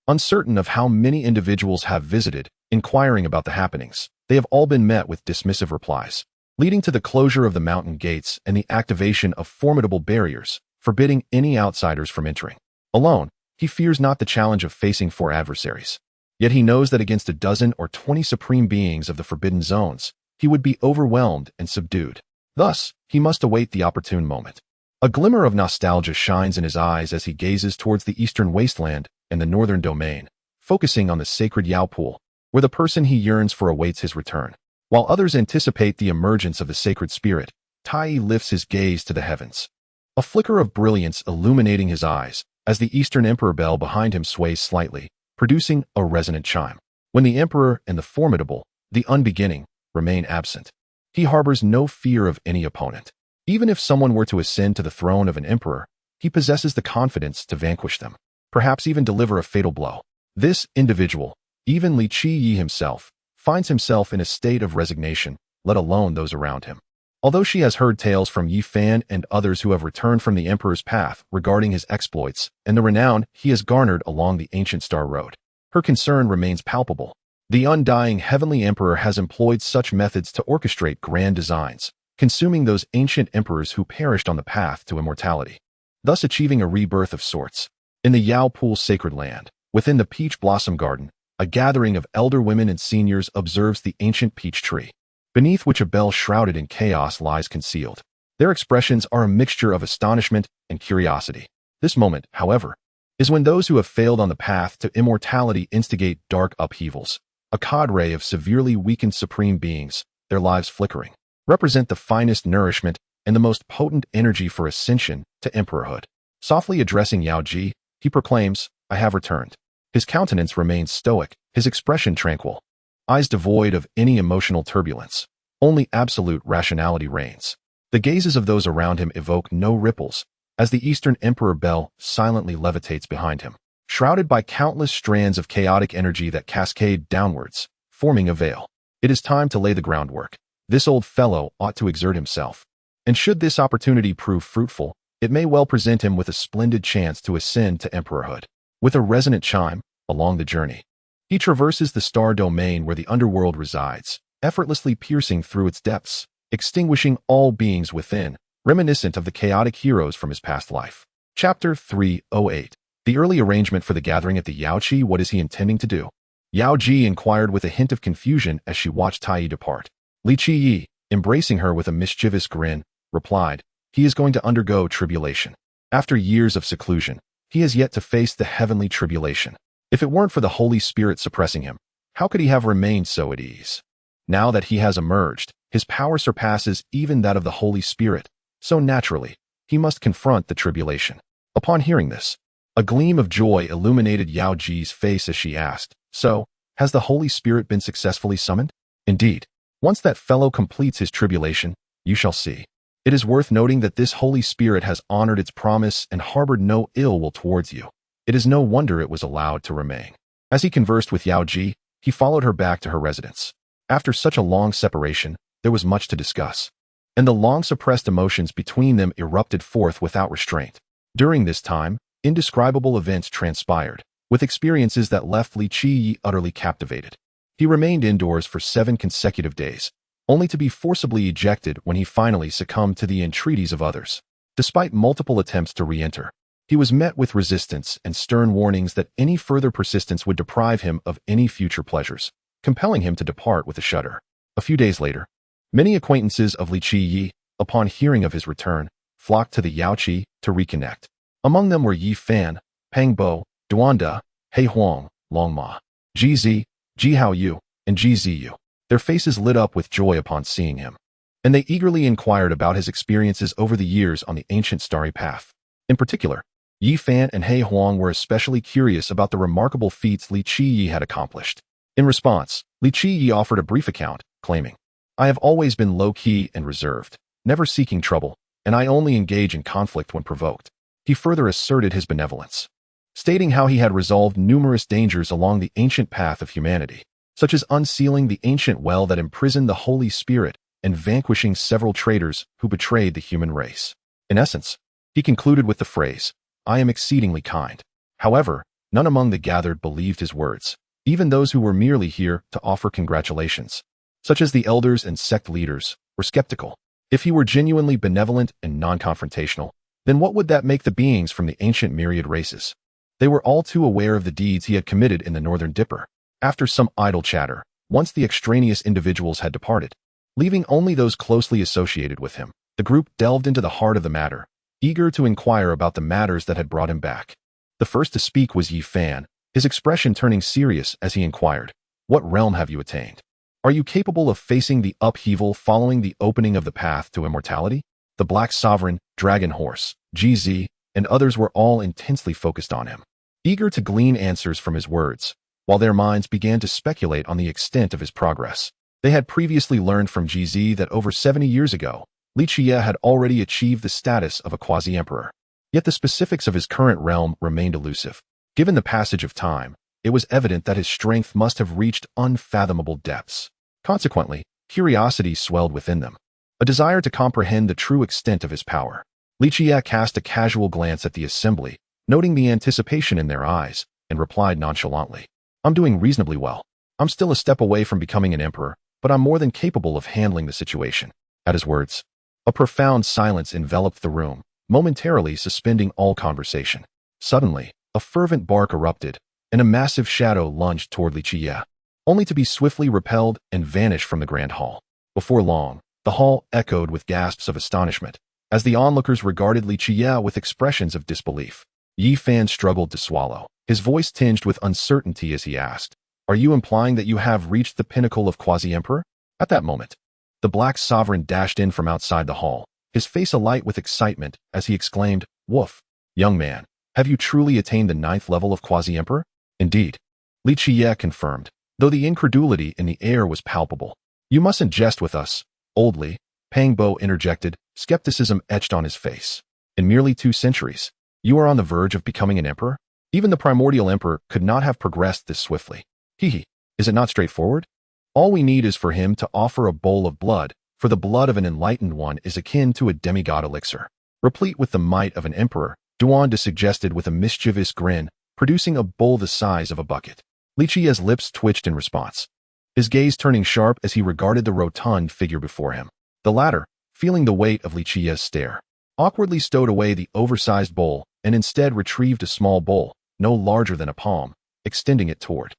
Uncertain of how many individuals have visited, inquiring about the happenings, they have all been met with dismissive replies, leading to the closure of the mountain gates and the activation of formidable barriers, forbidding any outsiders from entering. Alone, he fears not the challenge of facing 4 adversaries. Yet he knows that against a dozen or 20 supreme beings of the forbidden zones, he would be overwhelmed and subdued. Thus, he must await the opportune moment. A glimmer of nostalgia shines in his eyes as he gazes towards the eastern wasteland and the northern domain, focusing on the sacred Yao Pool, where the person he yearns for awaits his return. While others anticipate the emergence of the sacred spirit, Tai lifts his gaze to the heavens. A flicker of brilliance illuminating his eyes as the Eastern Emperor bell behind him sways slightly, producing a resonant chime. When the Emperor and the formidable, the unbeginning, remain absent, he harbors no fear of any opponent. Even if someone were to ascend to the throne of an emperor, he possesses the confidence to vanquish them, perhaps even deliver a fatal blow. This individual, even Li Qiyeh himself, finds himself in a state of resignation, let alone those around him. Although she has heard tales from Yi Fan and others who have returned from the Emperor's path regarding his exploits and the renown he has garnered along the ancient Star Road, her concern remains palpable. The undying Heavenly Emperor has employed such methods to orchestrate grand designs, consuming those ancient emperors who perished on the path to immortality, thus achieving a rebirth of sorts. In the Yao Pool sacred land, within the Peach Blossom Garden, a gathering of elder women and seniors observes the ancient peach tree, beneath which a bell shrouded in chaos lies concealed. Their expressions are a mixture of astonishment and curiosity. This moment, however, is when those who have failed on the path to immortality instigate dark upheavals. A cadre of severely weakened supreme beings, their lives flickering, represent the finest nourishment and the most potent energy for ascension to emperorhood. Softly addressing Yao Ji, he proclaims, "I have returned." His countenance remains stoic, his expression tranquil, eyes devoid of any emotional turbulence. Only absolute rationality reigns. The gazes of those around him evoke no ripples, as the Eastern Emperor bell silently levitates behind him, shrouded by countless strands of chaotic energy that cascade downwards, forming a veil. It is time to lay the groundwork. This old fellow ought to exert himself. And should this opportunity prove fruitful, it may well present him with a splendid chance to ascend to emperorhood. With a resonant chime, along the journey, he traverses the star domain where the underworld resides, effortlessly piercing through its depths, extinguishing all beings within, reminiscent of the chaotic heroes from his past life. Chapter 308. The early arrangement for the gathering at the Yaoqi. What is he intending to do? Yao Ji inquired with a hint of confusion as she watched Tai depart. Li Qiyeh, embracing her with a mischievous grin, replied, "He is going to undergo tribulation. After years of seclusion, he has yet to face the heavenly tribulation. If it weren't for the Holy Spirit suppressing him, how could he have remained so at ease? Now that he has emerged, his power surpasses even that of the Holy Spirit, so naturally, he must confront the tribulation." Upon hearing this, a gleam of joy illuminated Yao Ji's face as she asked, "So, has the Holy Spirit been successfully summoned?" "Indeed. Once that fellow completes his tribulation, you shall see." It is worth noting that this Holy Spirit has honored its promise and harbored no ill will towards you. It is no wonder it was allowed to remain. As he conversed with Yao Ji, he followed her back to her residence. After such a long separation, there was much to discuss, and the long-suppressed emotions between them erupted forth without restraint. During this time, indescribable events transpired, with experiences that left Li Qiyeh utterly captivated. He remained indoors for 7 consecutive days, only to be forcibly ejected when he finally succumbed to the entreaties of others. Despite multiple attempts to re-enter, he was met with resistance and stern warnings that any further persistence would deprive him of any future pleasures, compelling him to depart with a shudder. A few days later, many acquaintances of Li Qiyeh, upon hearing of his return, flocked to the Yaoqi to reconnect. Among them were Yi Fan, Peng Bo, Duanda, He Huang, Long Ma, Ji Zi, Ji Hao Yu, and Ji Ziyu. Their faces lit up with joy upon seeing him, and they eagerly inquired about his experiences over the years on the ancient starry path. In particular, Yi Fan and He Huang were especially curious about the remarkable feats Li Qiyeh had accomplished. In response, Li Qiyeh offered a brief account, claiming, "I have always been low-key and reserved, never seeking trouble, and I only engage in conflict when provoked." He further asserted his benevolence, stating how he had resolved numerous dangers along the ancient path of humanity, such as unsealing the ancient well that imprisoned the Holy Spirit and vanquishing several traitors who betrayed the human race. In essence, he concluded with the phrase, "I am exceedingly kind." However, none among the gathered believed his words, even those who were merely here to offer congratulations, such as the elders and sect leaders, were skeptical. If he were genuinely benevolent and non-confrontational, then what would that make the beings from the ancient myriad races? They were all too aware of the deeds he had committed in the Northern Dipper. After some idle chatter, once the extraneous individuals had departed, leaving only those closely associated with him, the group delved into the heart of the matter, eager to inquire about the matters that had brought him back. The first to speak was Yi Fan, his expression turning serious as he inquired, "What realm have you attained? Are you capable of facing the upheaval following the opening of the path to immortality?" The Black Sovereign, Dragon Horse, GZ, and others were all intensely focused on him, eager to glean answers from his words, while their minds began to speculate on the extent of his progress. They had previously learned from GZ that over 70 years ago, Li Qiyeh had already achieved the status of a quasi-emperor. Yet the specifics of his current realm remained elusive. Given the passage of time, it was evident that his strength must have reached unfathomable depths. Consequently, curiosity swelled within them, a desire to comprehend the true extent of his power. Li Qiyeh cast a casual glance at the assembly, noting the anticipation in their eyes, and replied nonchalantly, "I'm doing reasonably well. I'm still a step away from becoming an emperor, but I'm more than capable of handling the situation." At his words, a profound silence enveloped the room, momentarily suspending all conversation. Suddenly, a fervent bark erupted, and a massive shadow lunged toward Li Qiyeh, only to be swiftly repelled and vanish from the grand hall. Before long, the hall echoed with gasps of astonishment, as the onlookers regarded Li Qiyeh with expressions of disbelief. Yi Fan struggled to swallow, his voice tinged with uncertainty as he asked, "Are you implying that you have reached the pinnacle of quasi-emperor?" At that moment, the Black Sovereign dashed in from outside the hall, his face alight with excitement as he exclaimed, "Woof! Young man, have you truly attained the 9th level of quasi-emperor?" "Indeed," Li Qiyeh confirmed, though the incredulity in the air was palpable. "You mustn't jest with us, old Li," Peng Bo interjected, skepticism etched on his face. "In merely 2 centuries, you are on the verge of becoming an emperor? Even the primordial emperor could not have progressed this swiftly. Hee, is it not straightforward? All we need is for him to offer a bowl of blood, for the blood of an enlightened one is akin to a demigod elixir, replete with the might of an emperor," Duanda suggested with a mischievous grin, producing a bowl the size of a bucket. Li Qiyeh's lips twitched in response, his gaze turning sharp as he regarded the rotund figure before him. The latter, feeling the weight of Li Qiyeh's stare, awkwardly stowed away the oversized bowl and instead retrieved a small bowl, no larger than a palm, extending it toward.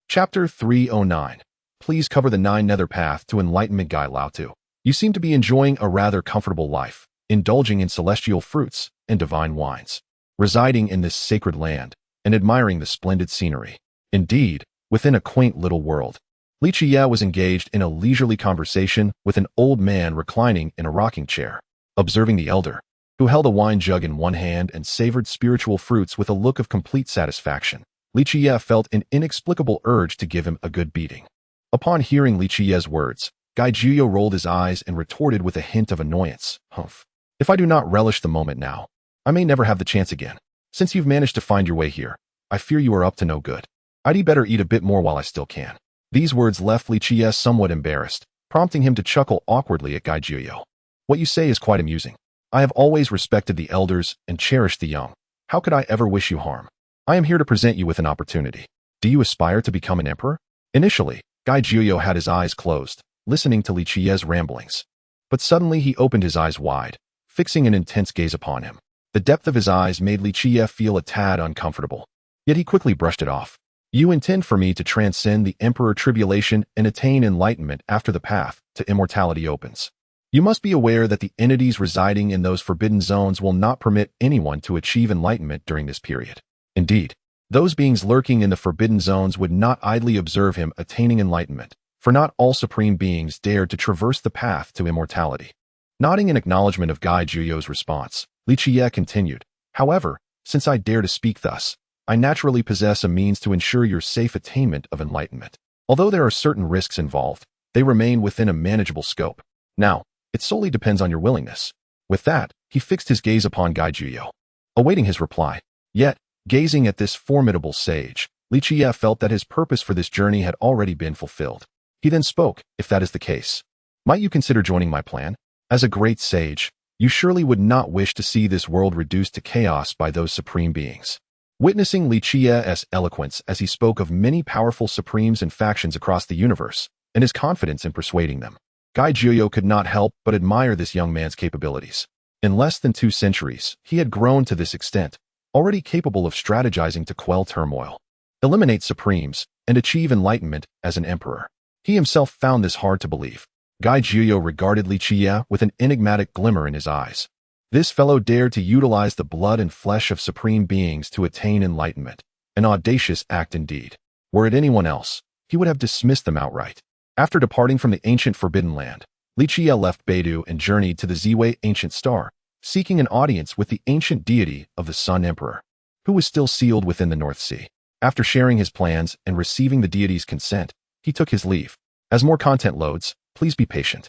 Chapter 309. Please cover the 9 nether path to enlightenment. Guy Lao Tu. You seem to be enjoying a rather comfortable life, indulging in celestial fruits and divine wines, residing in this sacred land, and admiring the splendid scenery. Indeed, within a quaint little world. Li Qiyeh was engaged in a leisurely conversation with an old man reclining in a rocking chair. Observing the elder, who held a wine jug in one hand and savored spiritual fruits with a look of complete satisfaction, Li Qiyeh felt an inexplicable urge to give him a good beating. Upon hearing Li Qiyeh's words, Guy Juyo rolled his eyes and retorted with a hint of annoyance, "Humph. If I do not relish the moment now, I may never have the chance again. Since you've managed to find your way here, I fear you are up to no good. I'd better eat a bit more while I still can." These words left Li Qiyeh somewhat embarrassed, prompting him to chuckle awkwardly at Guy Juyo. "What you say is quite amusing. I have always respected the elders and cherished the young. How could I ever wish you harm? I am here to present you with an opportunity. Do you aspire to become an emperor? Initially, Li Qiyeh had his eyes closed, listening to Li Qiyeh's ramblings. But suddenly he opened his eyes wide, fixing an intense gaze upon him. The depth of his eyes made Li Qiyeh feel a tad uncomfortable. Yet he quickly brushed it off. You intend for me to transcend the emperor tribulation and attain enlightenment after the path to immortality opens. You must be aware that the entities residing in those forbidden zones will not permit anyone to achieve enlightenment during this period. Indeed, those beings lurking in the forbidden zones would not idly observe him attaining enlightenment, for not all supreme beings dared to traverse the path to immortality. Nodding in acknowledgement of Li Qiyeh's response, Li Qiyeh continued, However, since I dare to speak thus, I naturally possess a means to ensure your safe attainment of enlightenment. Although there are certain risks involved, they remain within a manageable scope. Now, it solely depends on your willingness. With that, he fixed his gaze upon Li Qiyeh, awaiting his reply. Yet, gazing at this formidable sage, Li Qiyeh felt that his purpose for this journey had already been fulfilled. He then spoke, If that is the case, might you consider joining my plan? As a great sage, you surely would not wish to see this world reduced to chaos by those supreme beings. Witnessing Li Qiyeh's eloquence as he spoke of many powerful supremes and factions across the universe, and his confidence in persuading them, Li Qiyeh could not help but admire this young man's capabilities. In less than 2 centuries, he had grown to this extent, already capable of strategizing to quell turmoil, eliminate supremes, and achieve enlightenment as an emperor. He himself found this hard to believe. Li Qiyeh regarded Li Qiyeh with an enigmatic glimmer in his eyes. This fellow dared to utilize the blood and flesh of supreme beings to attain enlightenment, an audacious act indeed. Were it anyone else, he would have dismissed them outright. After departing from the ancient Forbidden Land, Li Qiyeh left Beidou and journeyed to the Ziwei ancient star, seeking an audience with the ancient deity of the Sun Emperor, who was still sealed within the North Sea. After sharing his plans and receiving the deity's consent, he took his leave. As more content loads, please be patient.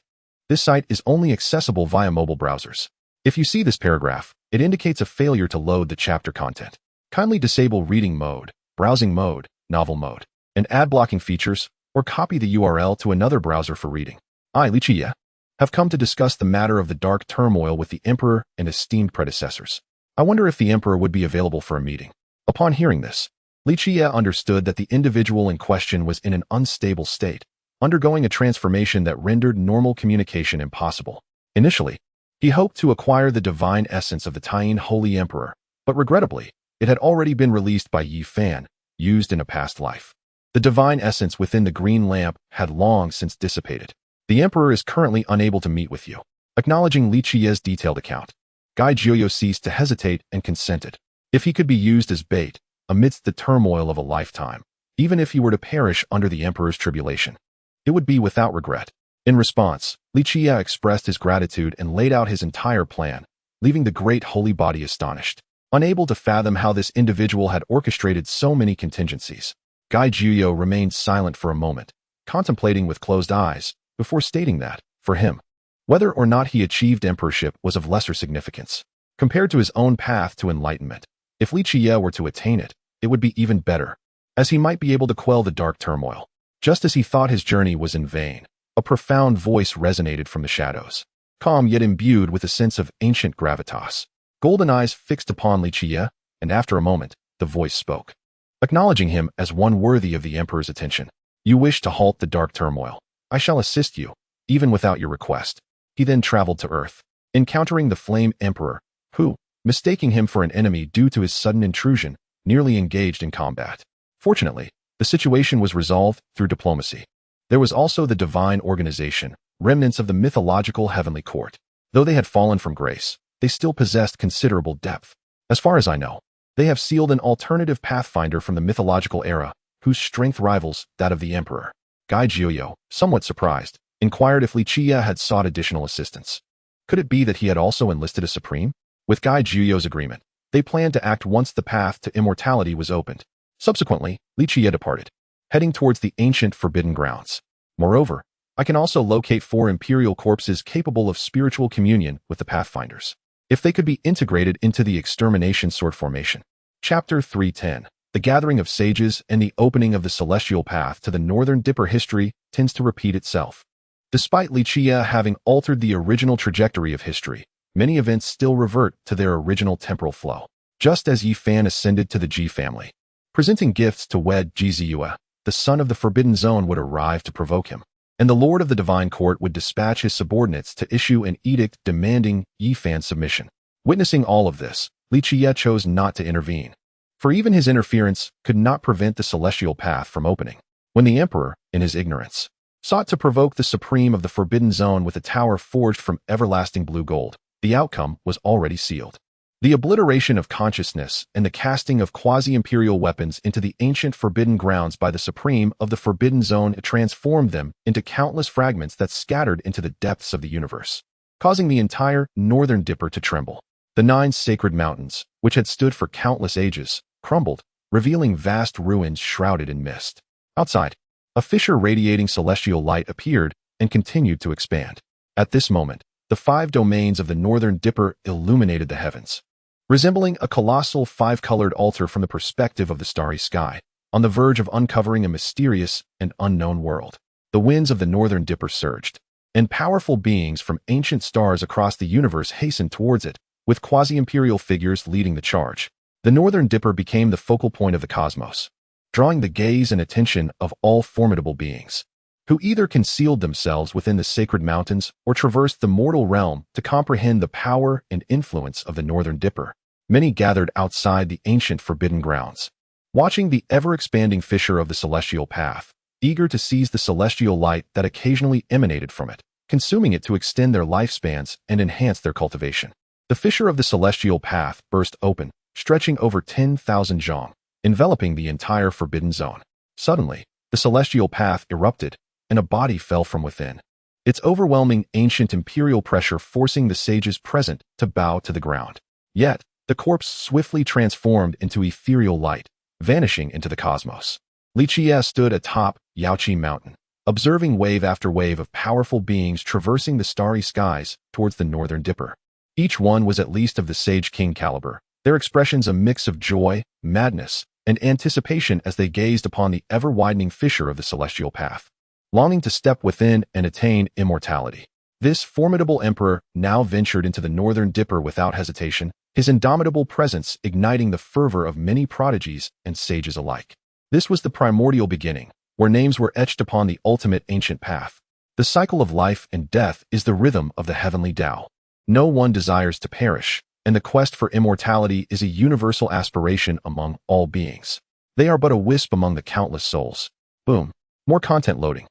This site is only accessible via mobile browsers. If you see this paragraph, it indicates a failure to load the chapter content. Kindly disable reading mode, browsing mode, novel mode, and ad blocking features, or copy the URL to another browser for reading. I, Li Qiyeh, have come to discuss the matter of the dark turmoil with the Emperor and esteemed predecessors. I wonder if the Emperor would be available for a meeting. Upon hearing this, Li Qiyeh understood that the individual in question was in an unstable state, undergoing a transformation that rendered normal communication impossible. Initially, he hoped to acquire the divine essence of the Taiyin Holy Emperor, but regrettably, it had already been released by Yi Fan, used in a past life. The divine essence within the green lamp had long since dissipated. The Emperor is currently unable to meet with you. Acknowledging Li Qiyeh's detailed account, Li Qiyeh ceased to hesitate and consented. If he could be used as bait, amidst the turmoil of a lifetime, even if he were to perish under the Emperor's tribulation, it would be without regret. In response, Li Qiyeh expressed his gratitude and laid out his entire plan, leaving the great holy body astonished. Unable to fathom how this individual had orchestrated so many contingencies, Li Qiyeh remained silent for a moment, contemplating with closed eyes, before stating that, for him, whether or not he achieved emperorship was of lesser significance, compared to his own path to enlightenment. If Li Qiyeh were to attain it, it would be even better, as he might be able to quell the dark turmoil. Just as he thought his journey was in vain, a profound voice resonated from the shadows, calm yet imbued with a sense of ancient gravitas. Golden eyes fixed upon Li Qiyeh, and after a moment, the voice spoke, acknowledging him as one worthy of the Emperor's attention. You wish to halt the dark turmoil. I shall assist you, even without your request. He then traveled to Earth, encountering the Flame Emperor, who, mistaking him for an enemy due to his sudden intrusion, nearly engaged in combat. Fortunately, the situation was resolved through diplomacy. There was also the Divine Organization, remnants of the mythological Heavenly Court. Though they had fallen from grace, they still possessed considerable depth. As far as I know, they have sealed an alternative pathfinder from the mythological era, whose strength rivals that of the Emperor. Li Qiyeh, somewhat surprised, inquired if Li Qiyeh had sought additional assistance. Could it be that he had also enlisted a supreme? With Li Qiyeh's agreement, they planned to act once the path to immortality was opened. Subsequently, Li Qiyeh departed, heading towards the ancient forbidden grounds. Moreover, I can also locate 4 imperial corpses capable of spiritual communion with the pathfinders, if they could be integrated into the extermination sword formation. Chapter 310. The gathering of sages and the opening of the celestial path to the northern Dipper history tends to repeat itself. Despite Li Qiyeh having altered the original trajectory of history, many events still revert to their original temporal flow. Just as Yi Fan ascended to the Ji family, presenting gifts to wed Ji Ziyue, the son of the Forbidden Zone would arrive to provoke him, and the Lord of the Divine Court would dispatch his subordinates to issue an edict demanding Yi Fan's submission. Witnessing all of this, Li Qiyeh chose not to intervene, for even his interference could not prevent the celestial path from opening. When the Emperor, in his ignorance, sought to provoke the Supreme of the Forbidden Zone with a tower forged from everlasting blue gold, the outcome was already sealed. The obliteration of consciousness and the casting of quasi-imperial weapons into the ancient forbidden grounds by the Supreme of the Forbidden Zone transformed them into countless fragments that scattered into the depths of the universe, causing the entire Northern Dipper to tremble. The 9 sacred mountains, which had stood for countless ages, crumbled, revealing vast ruins shrouded in mist. Outside, a fissure radiating celestial light appeared and continued to expand. At this moment, the 5 domains of the Northern Dipper illuminated the heavens, resembling a colossal 5-colored altar from the perspective of the starry sky, on the verge of uncovering a mysterious and unknown world. The winds of the Northern Dipper surged, and powerful beings from ancient stars across the universe hastened towards it, with quasi-imperial figures leading the charge. The Northern Dipper became the focal point of the cosmos, drawing the gaze and attention of all formidable beings, who either concealed themselves within the sacred mountains or traversed the mortal realm to comprehend the power and influence of the Northern Dipper. Many gathered outside the ancient forbidden grounds, watching the ever-expanding fissure of the celestial path, eager to seize the celestial light that occasionally emanated from it, consuming it to extend their lifespans and enhance their cultivation. The fissure of the celestial path burst open, stretching over 10,000 zhong, enveloping the entire forbidden zone. Suddenly, the celestial path erupted, and a body fell from within, its overwhelming ancient imperial pressure forcing the sages present to bow to the ground. Yet, the corpse swiftly transformed into ethereal light, vanishing into the cosmos. Li Qiyeh stood atop Yaoqi Mountain, observing wave after wave of powerful beings traversing the starry skies towards the Northern Dipper. Each one was at least of the Sage King caliber, their expressions a mix of joy, madness, and anticipation as they gazed upon the ever-widening fissure of the celestial path, longing to step within and attain immortality. This formidable emperor now ventured into the Northern Dipper without hesitation, his indomitable presence igniting the fervor of many prodigies and sages alike. This was the primordial beginning, where names were etched upon the ultimate ancient path. The cycle of life and death is the rhythm of the heavenly Tao. No one desires to perish, and the quest for immortality is a universal aspiration among all beings. They are but a wisp among the countless souls. Boom. More content loading.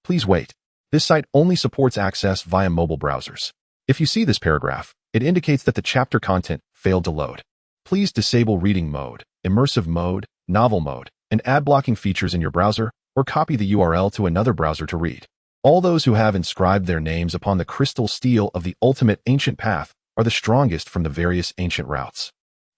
Please wait. This site only supports access via mobile browsers. If you see this paragraph, it indicates that the chapter content failed to load. Please disable reading mode, immersive mode, novel mode, and ad blocking features in your browser, or copy the URL to another browser to read. All those who have inscribed their names upon the crystal steel of the ultimate ancient path are the strongest from the various ancient routes.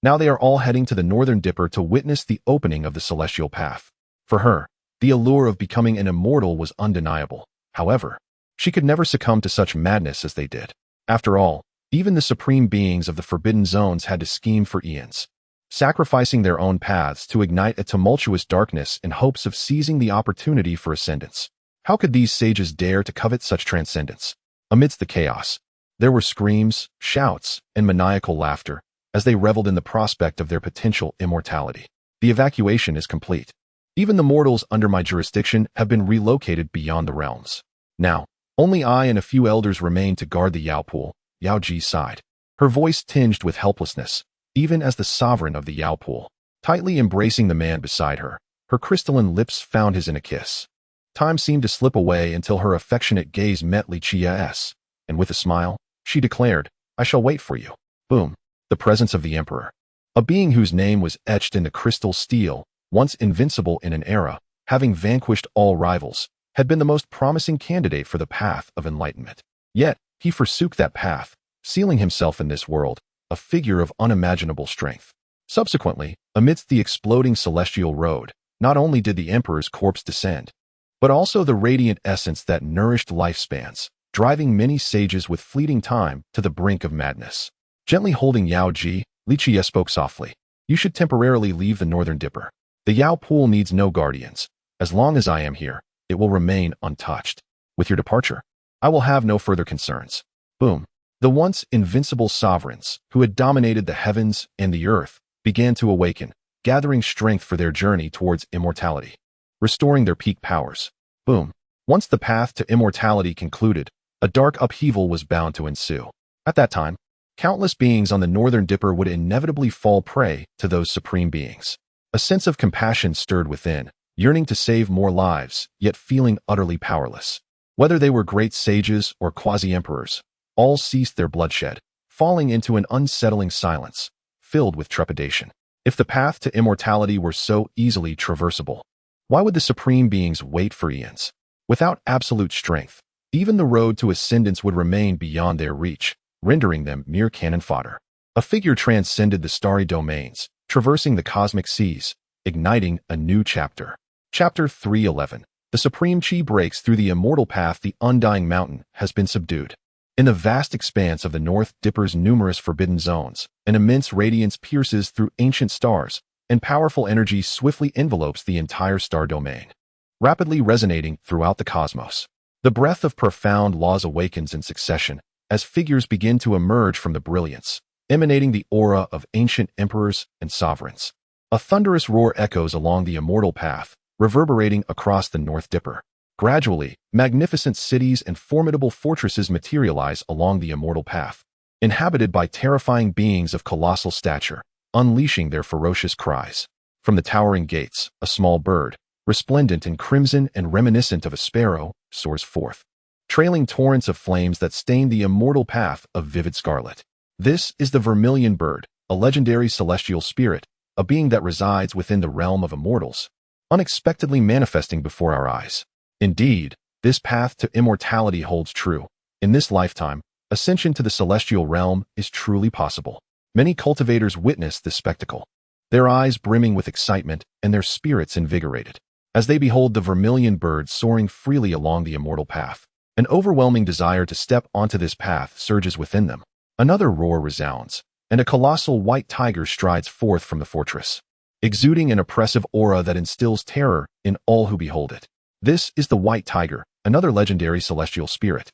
Now they are all heading to the Northern Dipper to witness the opening of the celestial path. For her, the allure of becoming an immortal was undeniable. However, she could never succumb to such madness as they did. After all, even the supreme beings of the Forbidden Zones had to scheme for eons, sacrificing their own paths to ignite a tumultuous darkness in hopes of seizing the opportunity for ascendance. How could these sages dare to covet such transcendence? Amidst the chaos, there were screams, shouts, and maniacal laughter as they reveled in the prospect of their potential immortality. The evacuation is complete. Even the mortals under my jurisdiction have been relocated beyond the realms. Now, only I and a few elders remain to guard the Yao Pool. Yao Ji sighed, her voice tinged with helplessness, even as the sovereign of the Yao Pool, tightly embracing the man beside her. Her crystalline lips found his in a kiss. Time seemed to slip away until her affectionate gaze met Li Qiyeh's, and with a smile, she declared, "I shall wait for you." Boom. The presence of the Emperor, a being whose name was etched in the crystal steel, once invincible in an era, having vanquished all rivals, had been the most promising candidate for the path of enlightenment. Yet, he forsook that path, sealing himself in this world, a figure of unimaginable strength. Subsequently, amidst the exploding celestial road, not only did the Emperor's corpse descend, but also the radiant essence that nourished lifespans, driving many sages with fleeting time to the brink of madness. Gently holding Yao Ji, Li Qiyeh spoke softly. "You should temporarily leave the Northern Dipper. The Yao Pool needs no guardians. As long as I am here, it will remain untouched. With your departure, I will have no further concerns." Boom. The once invincible sovereigns, who had dominated the heavens and the earth, began to awaken, gathering strength for their journey towards immortality, restoring their peak powers. Boom. Once the path to immortality concluded, a dark upheaval was bound to ensue. At that time, countless beings on the Northern Dipper would inevitably fall prey to those supreme beings. A sense of compassion stirred within, yearning to save more lives, yet feeling utterly powerless. Whether they were great sages or quasi-emperors, all ceased their bloodshed, falling into an unsettling silence, filled with trepidation. If the path to immortality were so easily traversable, why would the supreme beings wait for eons? Without absolute strength, even the road to ascendance would remain beyond their reach, rendering them mere cannon fodder. A figure transcended the starry domains, traversing the cosmic seas, igniting a new chapter. Chapter 311. The Supreme Chi breaks through the immortal path. The undying mountain has been subdued. In the vast expanse of the North Dipper's numerous forbidden zones, an immense radiance pierces through ancient stars, and powerful energy swiftly envelopes the entire star domain, rapidly resonating throughout the cosmos. The breath of profound laws awakens in succession, as figures begin to emerge from the brilliance, emanating the aura of ancient emperors and sovereigns. A thunderous roar echoes along the immortal path, reverberating across the North Dipper. Gradually, magnificent cities and formidable fortresses materialize along the immortal path, inhabited by terrifying beings of colossal stature, unleashing their ferocious cries. From the towering gates, a small bird, resplendent in crimson and reminiscent of a sparrow, soars forth, trailing torrents of flames that stain the immortal path of vivid scarlet. This is the vermilion bird, a legendary celestial spirit, a being that resides within the realm of immortals, unexpectedly manifesting before our eyes. Indeed, this path to immortality holds true. In this lifetime, ascension to the celestial realm is truly possible. Many cultivators witness this spectacle, their eyes brimming with excitement and their spirits invigorated, as they behold the vermilion bird soaring freely along the immortal path. An overwhelming desire to step onto this path surges within them. Another roar resounds, and a colossal white tiger strides forth from the fortress, exuding an oppressive aura that instills terror in all who behold it. This is the White Tiger, another legendary celestial spirit,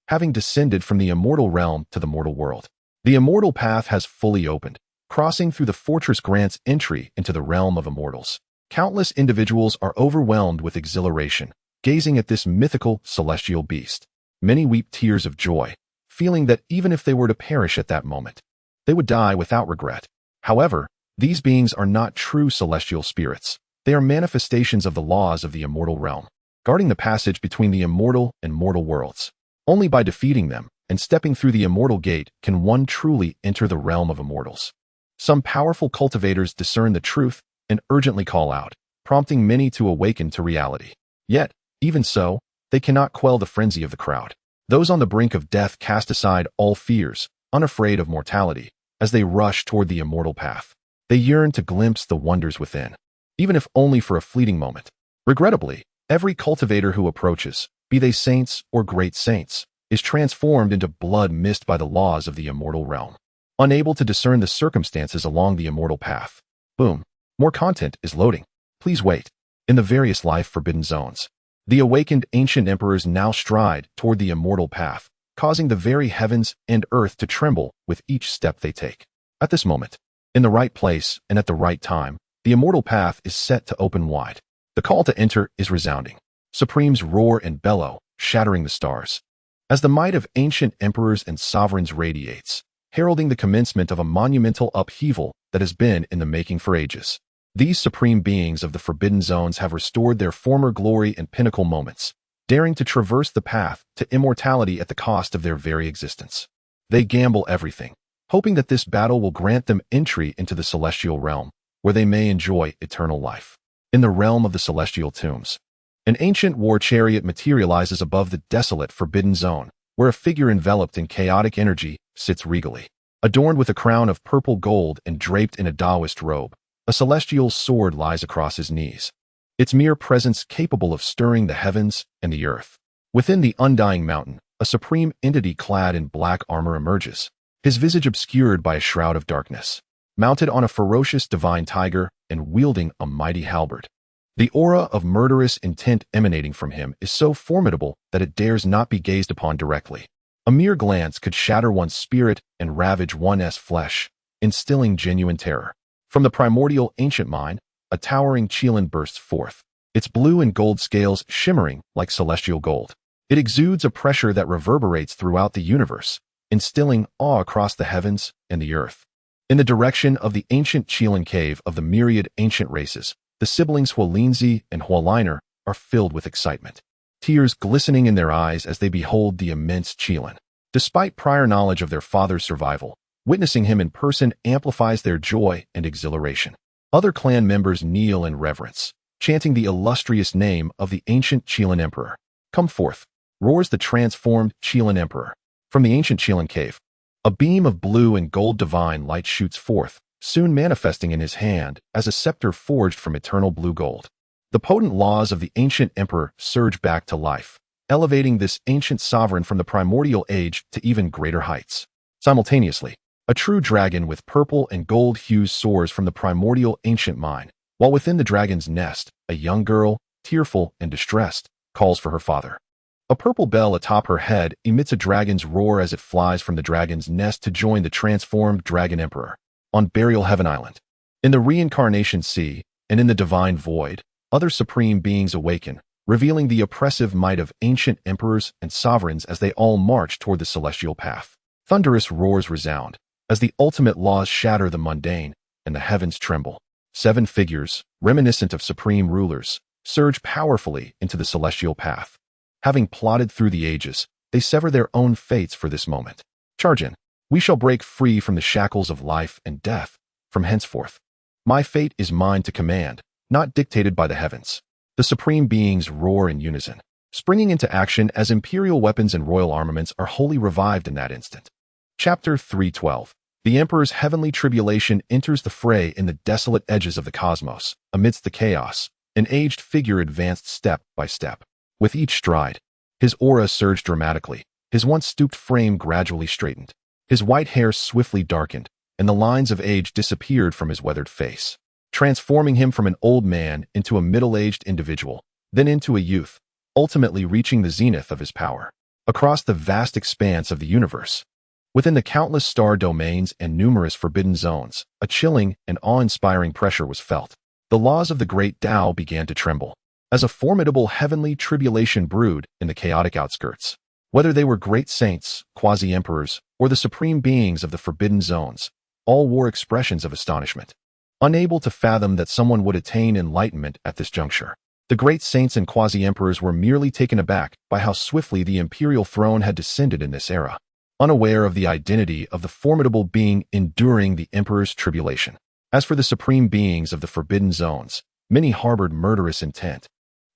having descended from the immortal realm to the mortal world. The immortal path has fully opened. Crossing through the fortress grants entry into the realm of immortals. Countless individuals are overwhelmed with exhilaration, gazing at this mythical celestial beast. Many weep tears of joy, feeling that even if they were to perish at that moment, they would die without regret. However, these beings are not true celestial spirits. They are manifestations of the laws of the immortal realm, guarding the passage between the immortal and mortal worlds. Only by defeating them and stepping through the immortal gate can one truly enter the realm of immortals. Some powerful cultivators discern the truth and urgently call out, prompting many to awaken to reality. Yet, even so, they cannot quell the frenzy of the crowd. Those on the brink of death cast aside all fears, unafraid of mortality, as they rush toward the immortal path. They yearn to glimpse the wonders within, even if only for a fleeting moment. Regrettably, every cultivator who approaches, be they saints or great saints, is transformed into blood missed by the laws of the immortal realm. Unable to discern the circumstances along the immortal path. Boom. More content is loading. Please wait. In the various life-forbidden zones, the awakened ancient emperors now stride toward the immortal path, causing the very heavens and earth to tremble with each step they take. At this moment, in the right place and at the right time, the immortal path is set to open wide. The call to enter is resounding. Supremes roar and bellow, shattering the stars, as the might of ancient emperors and sovereigns radiates, heralding the commencement of a monumental upheaval that has been in the making for ages. These supreme beings of the forbidden zones have restored their former glory and pinnacle moments, daring to traverse the path to immortality at the cost of their very existence. They gamble everything, hoping that this battle will grant them entry into the celestial realm, where they may enjoy eternal life. In the realm of the celestial tombs, an ancient war chariot materializes above the desolate forbidden zone, where a figure enveloped in chaotic energy sits regally. Adorned with a crown of purple gold and draped in a Taoist robe, a celestial sword lies across his knees, its mere presence capable of stirring the heavens and the earth. Within the undying mountain, a supreme entity clad in black armor emerges, his visage obscured by a shroud of darkness. Mounted on a ferocious divine tiger and wielding a mighty halberd, the aura of murderous intent emanating from him is so formidable that it dares not be gazed upon directly. A mere glance could shatter one's spirit and ravage one's flesh, instilling genuine terror. From the primordial ancient mine, a towering Qiyeh bursts forth, its blue and gold scales shimmering like celestial gold. It exudes a pressure that reverberates throughout the universe, instilling awe across the heavens and the earth. In the direction of the ancient Qiyeh cave of the myriad ancient races, the siblings Huolinzi and Huoliner are filled with excitement, tears glistening in their eyes as they behold the immense Qiyeh. Despite prior knowledge of their father's survival, witnessing him in person amplifies their joy and exhilaration. Other clan members kneel in reverence, chanting the illustrious name of the ancient Qiyeh emperor. "Come forth," roars the transformed Qiyeh emperor. From the ancient Qiyeh cave, a beam of blue and gold divine light shoots forth, soon manifesting in his hand as a scepter forged from eternal blue gold. The potent laws of the ancient emperor surge back to life, elevating this ancient sovereign from the primordial age to even greater heights. Simultaneously, a true dragon with purple and gold hues soars from the primordial ancient mine, while within the dragon's nest, a young girl, tearful and distressed, calls for her father. A purple bell atop her head emits a dragon's roar as it flies from the dragon's nest to join the transformed dragon emperor. On Burial Heaven Island, in the reincarnation sea, and in the divine void, other supreme beings awaken, revealing the oppressive might of ancient emperors and sovereigns as they all march toward the celestial path. Thunderous roars resound, as the ultimate laws shatter the mundane, and the heavens tremble. 7 figures, reminiscent of supreme rulers, surge powerfully into the celestial path. Having plodded through the ages, they sever their own fates for this moment. "Charge in. We shall break free from the shackles of life and death, from henceforth. My fate is mine to command, not dictated by the heavens." The supreme beings roar in unison, springing into action as imperial weapons and royal armaments are wholly revived in that instant. Chapter 312. The Emperor's heavenly tribulation enters the fray in the desolate edges of the cosmos. Amidst the chaos, an aged figure advanced step by step. With each stride, his aura surged dramatically, his once stooped frame gradually straightened. His white hair swiftly darkened, and the lines of age disappeared from his weathered face, transforming him from an old man into a middle-aged individual, then into a youth, ultimately reaching the zenith of his power. Across the vast expanse of the universe, within the countless star domains and numerous forbidden zones, a chilling and awe-inspiring pressure was felt. The laws of the great Tao began to tremble, as a formidable heavenly tribulation brewed in the chaotic outskirts. Whether they were great saints, quasi-emperors, or the supreme beings of the forbidden zones, all wore expressions of astonishment, unable to fathom that someone would attain enlightenment at this juncture. The great saints and quasi-emperors were merely taken aback by how swiftly the imperial throne had descended in this era, unaware of the identity of the formidable being enduring the emperor's tribulation. As for the supreme beings of the forbidden zones, many harbored murderous intent,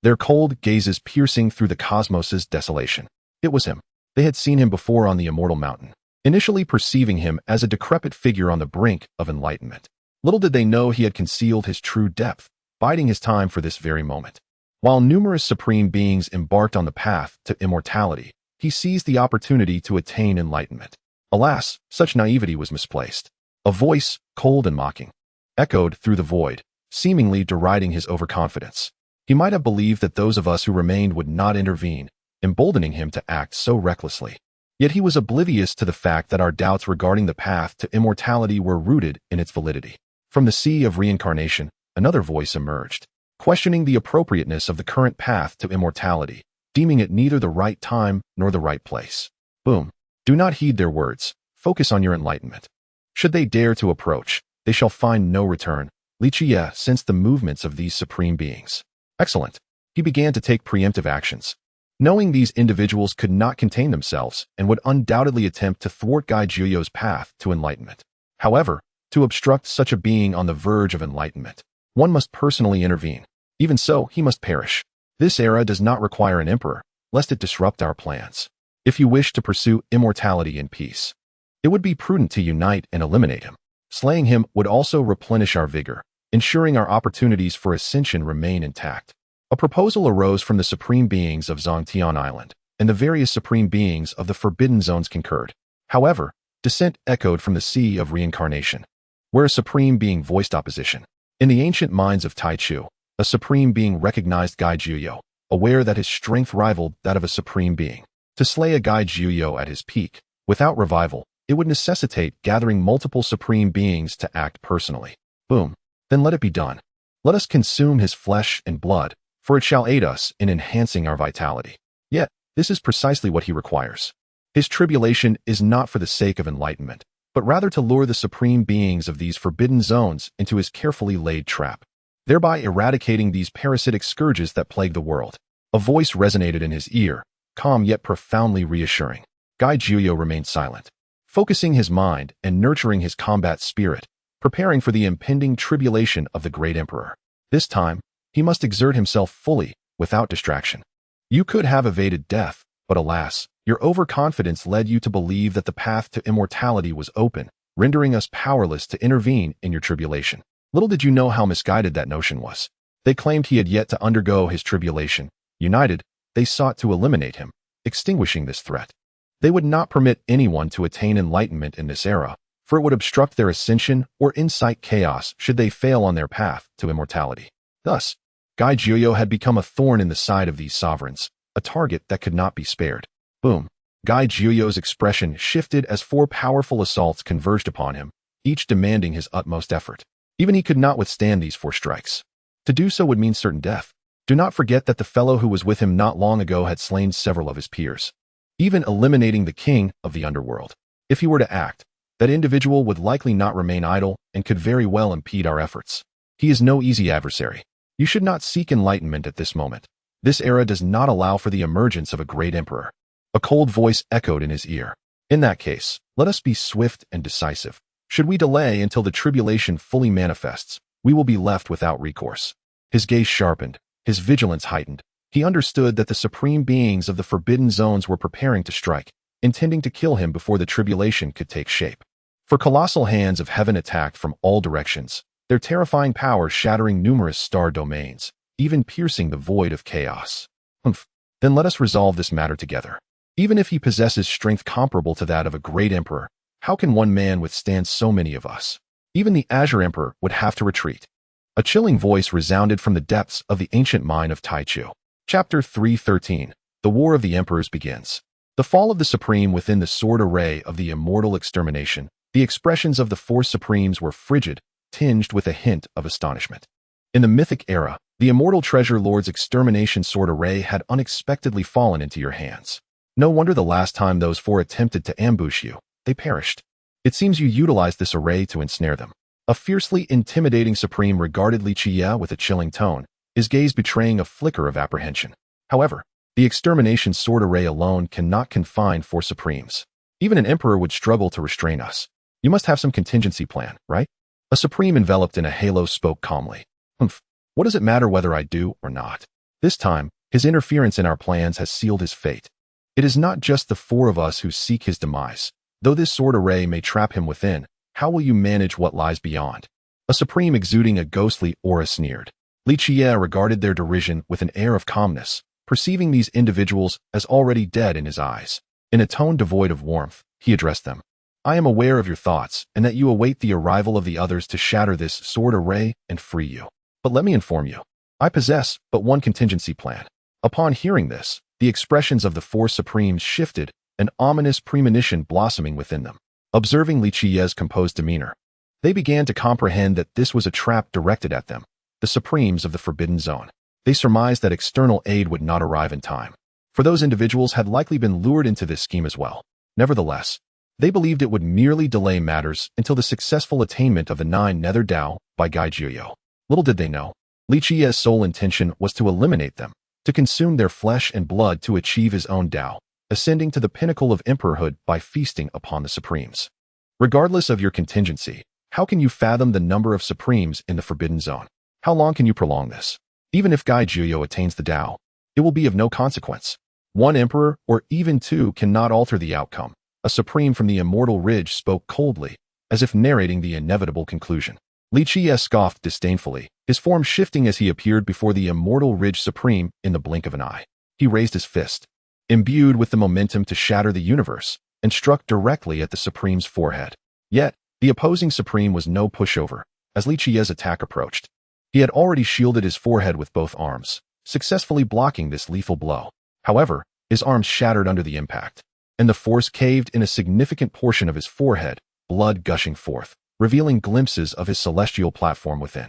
their cold gazes piercing through the cosmos's desolation. It was him. They had seen him before on the immortal mountain, initially perceiving him as a decrepit figure on the brink of enlightenment. Little did they know he had concealed his true depth, biding his time for this very moment. While numerous supreme beings embarked on the path to immortality, he seized the opportunity to attain enlightenment. Alas, such naivety was misplaced. A voice, cold and mocking, echoed through the void, seemingly deriding his overconfidence. He might have believed that those of us who remained would not intervene, emboldening him to act so recklessly. Yet he was oblivious to the fact that our doubts regarding the path to immortality were rooted in its validity. From the sea of reincarnation, another voice emerged, questioning the appropriateness of the current path to immortality, deeming it neither the right time nor the right place. Boom. Do not heed their words. Focus on your enlightenment. Should they dare to approach, they shall find no return. Li Qiyeh sensed the movements of these supreme beings. Excellent. He began to take preemptive actions, knowing these individuals could not contain themselves and would undoubtedly attempt to thwart Li Qiyeh's path to enlightenment. However, to obstruct such a being on the verge of enlightenment, one must personally intervene. Even so, he must perish. This era does not require an emperor, lest it disrupt our plans. If you wish to pursue immortality in peace, it would be prudent to unite and eliminate him. Slaying him would also replenish our vigor, ensuring our opportunities for ascension remain intact. A proposal arose from the supreme beings of Zhangtian Island, and the various supreme beings of the forbidden zones concurred. However, dissent echoed from the sea of reincarnation, where a supreme being voiced opposition. In the ancient mines of Taichu, a supreme being recognized Li Qiyeh, aware that his strength rivaled that of a supreme being. To slay a Gai Juyo at his peak, without revival, it would necessitate gathering multiple supreme beings to act personally. Boom. Then let it be done. Let us consume his flesh and blood, for it shall aid us in enhancing our vitality. Yet, this is precisely what he requires. His tribulation is not for the sake of enlightenment, but rather to lure the supreme beings of these forbidden zones into his carefully laid trap, thereby eradicating these parasitic scourges that plague the world. A voice resonated in his ear, calm yet profoundly reassuring. Gai Juyo remained silent, focusing his mind and nurturing his combat spirit, preparing for the impending tribulation of the great emperor. This time, he must exert himself fully, without distraction. You could have evaded death, but alas, your overconfidence led you to believe that the path to immortality was open, rendering us powerless to intervene in your tribulation. Little did you know how misguided that notion was. They claimed he had yet to undergo his tribulation. United, they sought to eliminate him, extinguishing this threat. They would not permit anyone to attain enlightenment in this era, for it would obstruct their ascension or incite chaos should they fail on their path to immortality. Thus, Gai Juyo had become a thorn in the side of these sovereigns, a target that could not be spared. Boom. Gai Juyo's expression shifted as four powerful assaults converged upon him, each demanding his utmost effort. Even he could not withstand these four strikes. To do so would mean certain death. Do not forget that the fellow who was with him not long ago had slain several of his peers, even eliminating the king of the underworld. If he were to act, that individual would likely not remain idle and could very well impede our efforts. He is no easy adversary. You should not seek enlightenment at this moment. This era does not allow for the emergence of a great emperor. A cold voice echoed in his ear. In that case, let us be swift and decisive. Should we delay until the tribulation fully manifests, we will be left without recourse. His gaze sharpened, his vigilance heightened. He understood that the supreme beings of the forbidden zones were preparing to strike, intending to kill him before the tribulation could take shape. For colossal hands of heaven attacked from all directions, their terrifying power shattering numerous star domains, even piercing the void of chaos. Then let us resolve this matter together. Even if he possesses strength comparable to that of a great emperor, how can one man withstand so many of us? Even the Azure Emperor would have to retreat. A chilling voice resounded from the depths of the ancient mine of Taichu. Chapter 313. The War of the Emperors begins. The fall of the Supreme within the sword array of the immortal extermination. The expressions of the four Supremes were frigid, tinged with a hint of astonishment. In the mythic era, the immortal treasure lord's extermination sword array had unexpectedly fallen into your hands. No wonder the last time those four attempted to ambush you, they perished. It seems you utilized this array to ensnare them. A fiercely intimidating Supreme regarded Li Qiyeh with a chilling tone, his gaze betraying a flicker of apprehension. However, the extermination sword array alone cannot confine four Supremes. Even an emperor would struggle to restrain us. You must have some contingency plan, right? A Supreme enveloped in a halo spoke calmly. What does it matter whether I do or not? This time, his interference in our plans has sealed his fate. It is not just the four of us who seek his demise. Though this sword array may trap him within, how will you manage what lies beyond? A Supreme exuding a ghostly aura sneered. Li Qiyeh regarded their derision with an air of calmness, perceiving these individuals as already dead in his eyes. In a tone devoid of warmth, he addressed them. I am aware of your thoughts and that you await the arrival of the others to shatter this sword array and free you. But let me inform you, I possess but one contingency plan. Upon hearing this, the expressions of the four Supremes shifted, an ominous premonition blossoming within them. Observing Li Qiyeh's composed demeanor, they began to comprehend that this was a trap directed at them, the Supremes of the Forbidden Zone. They surmised that external aid would not arrive in time, for those individuals had likely been lured into this scheme as well. Nevertheless, they believed it would merely delay matters until the successful attainment of the Nine Nether Dao by Gai Juyo. Little did they know, Li Qiyeh's sole intention was to eliminate them, to consume their flesh and blood to achieve his own Dao, ascending to the pinnacle of emperorhood by feasting upon the Supremes. Regardless of your contingency, how can you fathom the number of Supremes in the Forbidden Zone? How long can you prolong this? Even if Gai Juyo attains the Dao, it will be of no consequence. One emperor, or even two, cannot alter the outcome. A Supreme from the Immortal Ridge spoke coldly, as if narrating the inevitable conclusion. Li Qiyeh scoffed disdainfully, his form shifting as he appeared before the Immortal Ridge Supreme in the blink of an eye. He raised his fist, imbued with the momentum to shatter the universe, and struck directly at the Supreme's forehead. Yet, the opposing Supreme was no pushover. As Li Qiyeh's attack approached, he had already shielded his forehead with both arms, successfully blocking this lethal blow. However, His arms shattered under the impact, and the force caved in a significant portion of his forehead, blood gushing forth, revealing glimpses of his celestial platform within.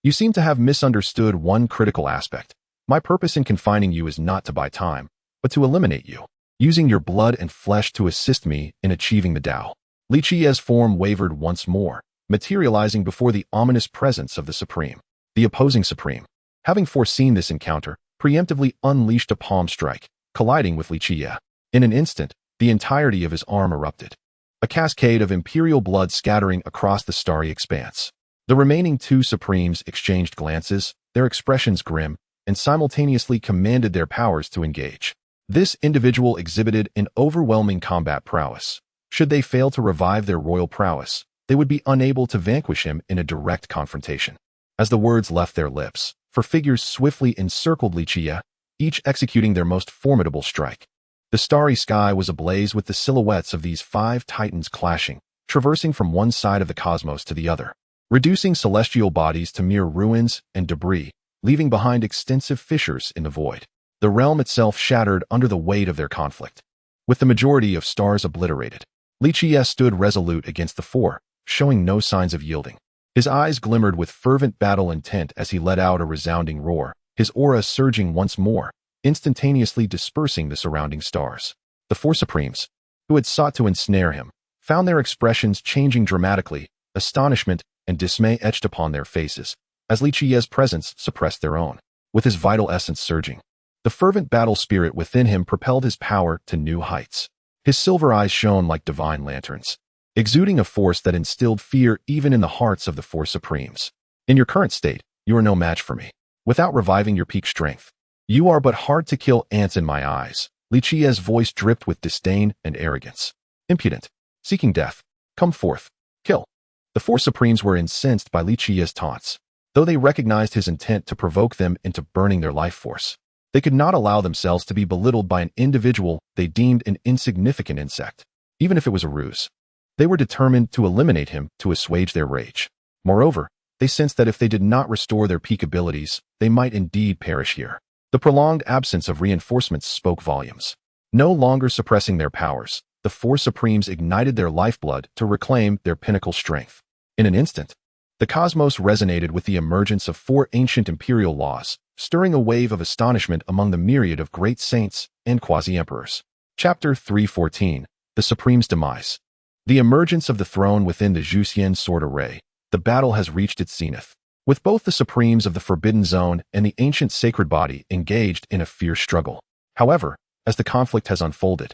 You seem to have misunderstood one critical aspect. My purpose in confining you is not to buy time, but to eliminate you, using your blood and flesh to assist me in achieving the Tao. Li Qiyeh's form wavered once more, materializing before the ominous presence of the Supreme. The opposing Supreme, having foreseen this encounter, preemptively unleashed a palm strike, colliding with Li Qiyeh. In an instant, the entirety of his arm erupted, a cascade of imperial blood scattering across the starry expanse. The remaining two Supremes exchanged glances, their expressions grim, and simultaneously commanded their powers to engage. This individual exhibited an overwhelming combat prowess. Should they fail to revive their royal prowess, they would be unable to vanquish him in a direct confrontation. As the words left their lips, four figures swiftly encircled Li Qiyeh, each executing their most formidable strike. The starry sky was ablaze with the silhouettes of these five titans clashing, traversing from one side of the cosmos to the other, reducing celestial bodies to mere ruins and debris, leaving behind extensive fissures in the void. The realm itself shattered under the weight of their conflict. With the majority of stars obliterated, Li Qiyeh stood resolute against the four, showing no signs of yielding. His eyes glimmered with fervent battle intent as he let out a resounding roar, his aura surging once more, instantaneously dispersing the surrounding stars. The four Supremes, who had sought to ensnare him, found their expressions changing dramatically, astonishment and dismay etched upon their faces, as Li Qiyeh's presence suppressed their own. With his vital essence surging, the fervent battle spirit within him propelled his power to new heights. His silver eyes shone like divine lanterns, exuding a force that instilled fear even in the hearts of the four Supremes. In your current state, you are no match for me. Without reviving your peak strength, you are but hard-to-kill ants in my eyes. Li Qiyeh's voice dripped with disdain and arrogance. Impudent, seeking death, come forth, kill. The four Supremes were incensed by Li Qiyeh's taunts, though they recognized his intent to provoke them into burning their life force. They could not allow themselves to be belittled by an individual they deemed an insignificant insect, even if it was a ruse. They were determined to eliminate him to assuage their rage. Moreover, they sensed that if they did not restore their peak abilities, they might indeed perish here. The prolonged absence of reinforcements spoke volumes. No longer suppressing their powers, the four Supremes ignited their lifeblood to reclaim their pinnacle strength. In an instant, the cosmos resonated with the emergence of four ancient imperial laws, stirring a wave of astonishment among the myriad of great saints and quasi-emperors. Chapter 314, The Supreme's Demise. The emergence of the throne within the Zhuxian sword array. The battle has reached its zenith, with both the Supremes of the Forbidden Zone and the ancient sacred body engaged in a fierce struggle. However, as the conflict has unfolded,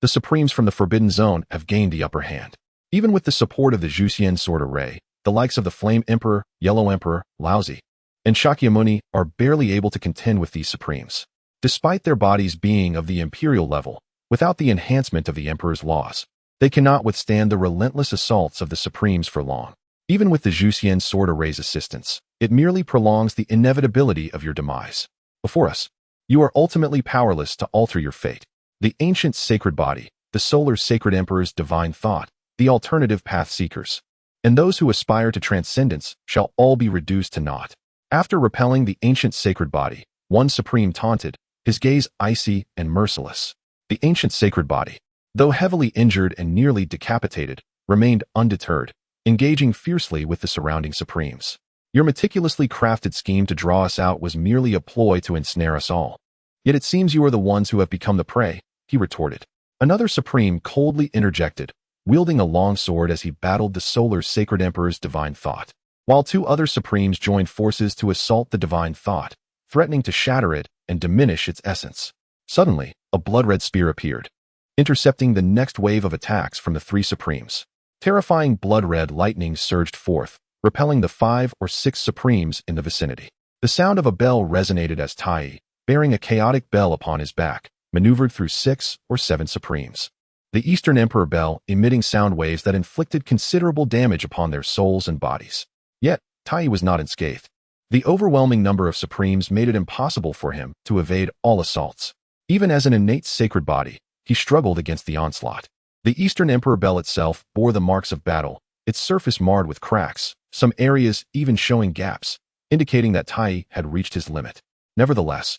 the Supremes from the Forbidden Zone have gained the upper hand. Even with the support of the Zhuxian sword array, the likes of the Flame Emperor, Yellow Emperor, Laozi, and Shakyamuni are barely able to contend with these Supremes. Despite their bodies being of the imperial level, without the enhancement of the Emperor's laws, they cannot withstand the relentless assaults of the Supremes for long. Even with the Zhuxian sword array's assistance, it merely prolongs the inevitability of your demise. Before us, you are ultimately powerless to alter your fate. The ancient sacred body, the solar sacred emperor's divine thought, the alternative path seekers, and those who aspire to transcendence shall all be reduced to naught. After repelling the ancient sacred body, one Supreme taunted, his gaze icy and merciless. The ancient sacred body, though heavily injured and nearly decapitated, remained undeterred, engaging fiercely with the surrounding Supremes. Your meticulously crafted scheme to draw us out was merely a ploy to ensnare us all. Yet it seems you are the ones who have become the prey, he retorted. Another Supreme coldly interjected, wielding a long sword as he battled the solar sacred emperor's divine thought, while two other Supremes joined forces to assault the divine thought, threatening to shatter it and diminish its essence. Suddenly, a blood-red spear appeared, intercepting the next wave of attacks from the three Supremes. Terrifying blood-red lightning surged forth, repelling the 5 or 6 Supremes in the vicinity. The sound of a bell resonated as Tai, bearing a chaotic bell upon his back, maneuvered through 6 or 7 Supremes. The Eastern Emperor bell emitting sound waves that inflicted considerable damage upon their souls and bodies. Yet, Tai was not unscathed. The overwhelming number of Supremes made it impossible for him to evade all assaults. Even as an innate sacred body, he struggled against the onslaught. The Eastern Emperor bell itself bore the marks of battle, its surface marred with cracks, some areas even showing gaps, indicating that Tai had reached his limit. Nevertheless,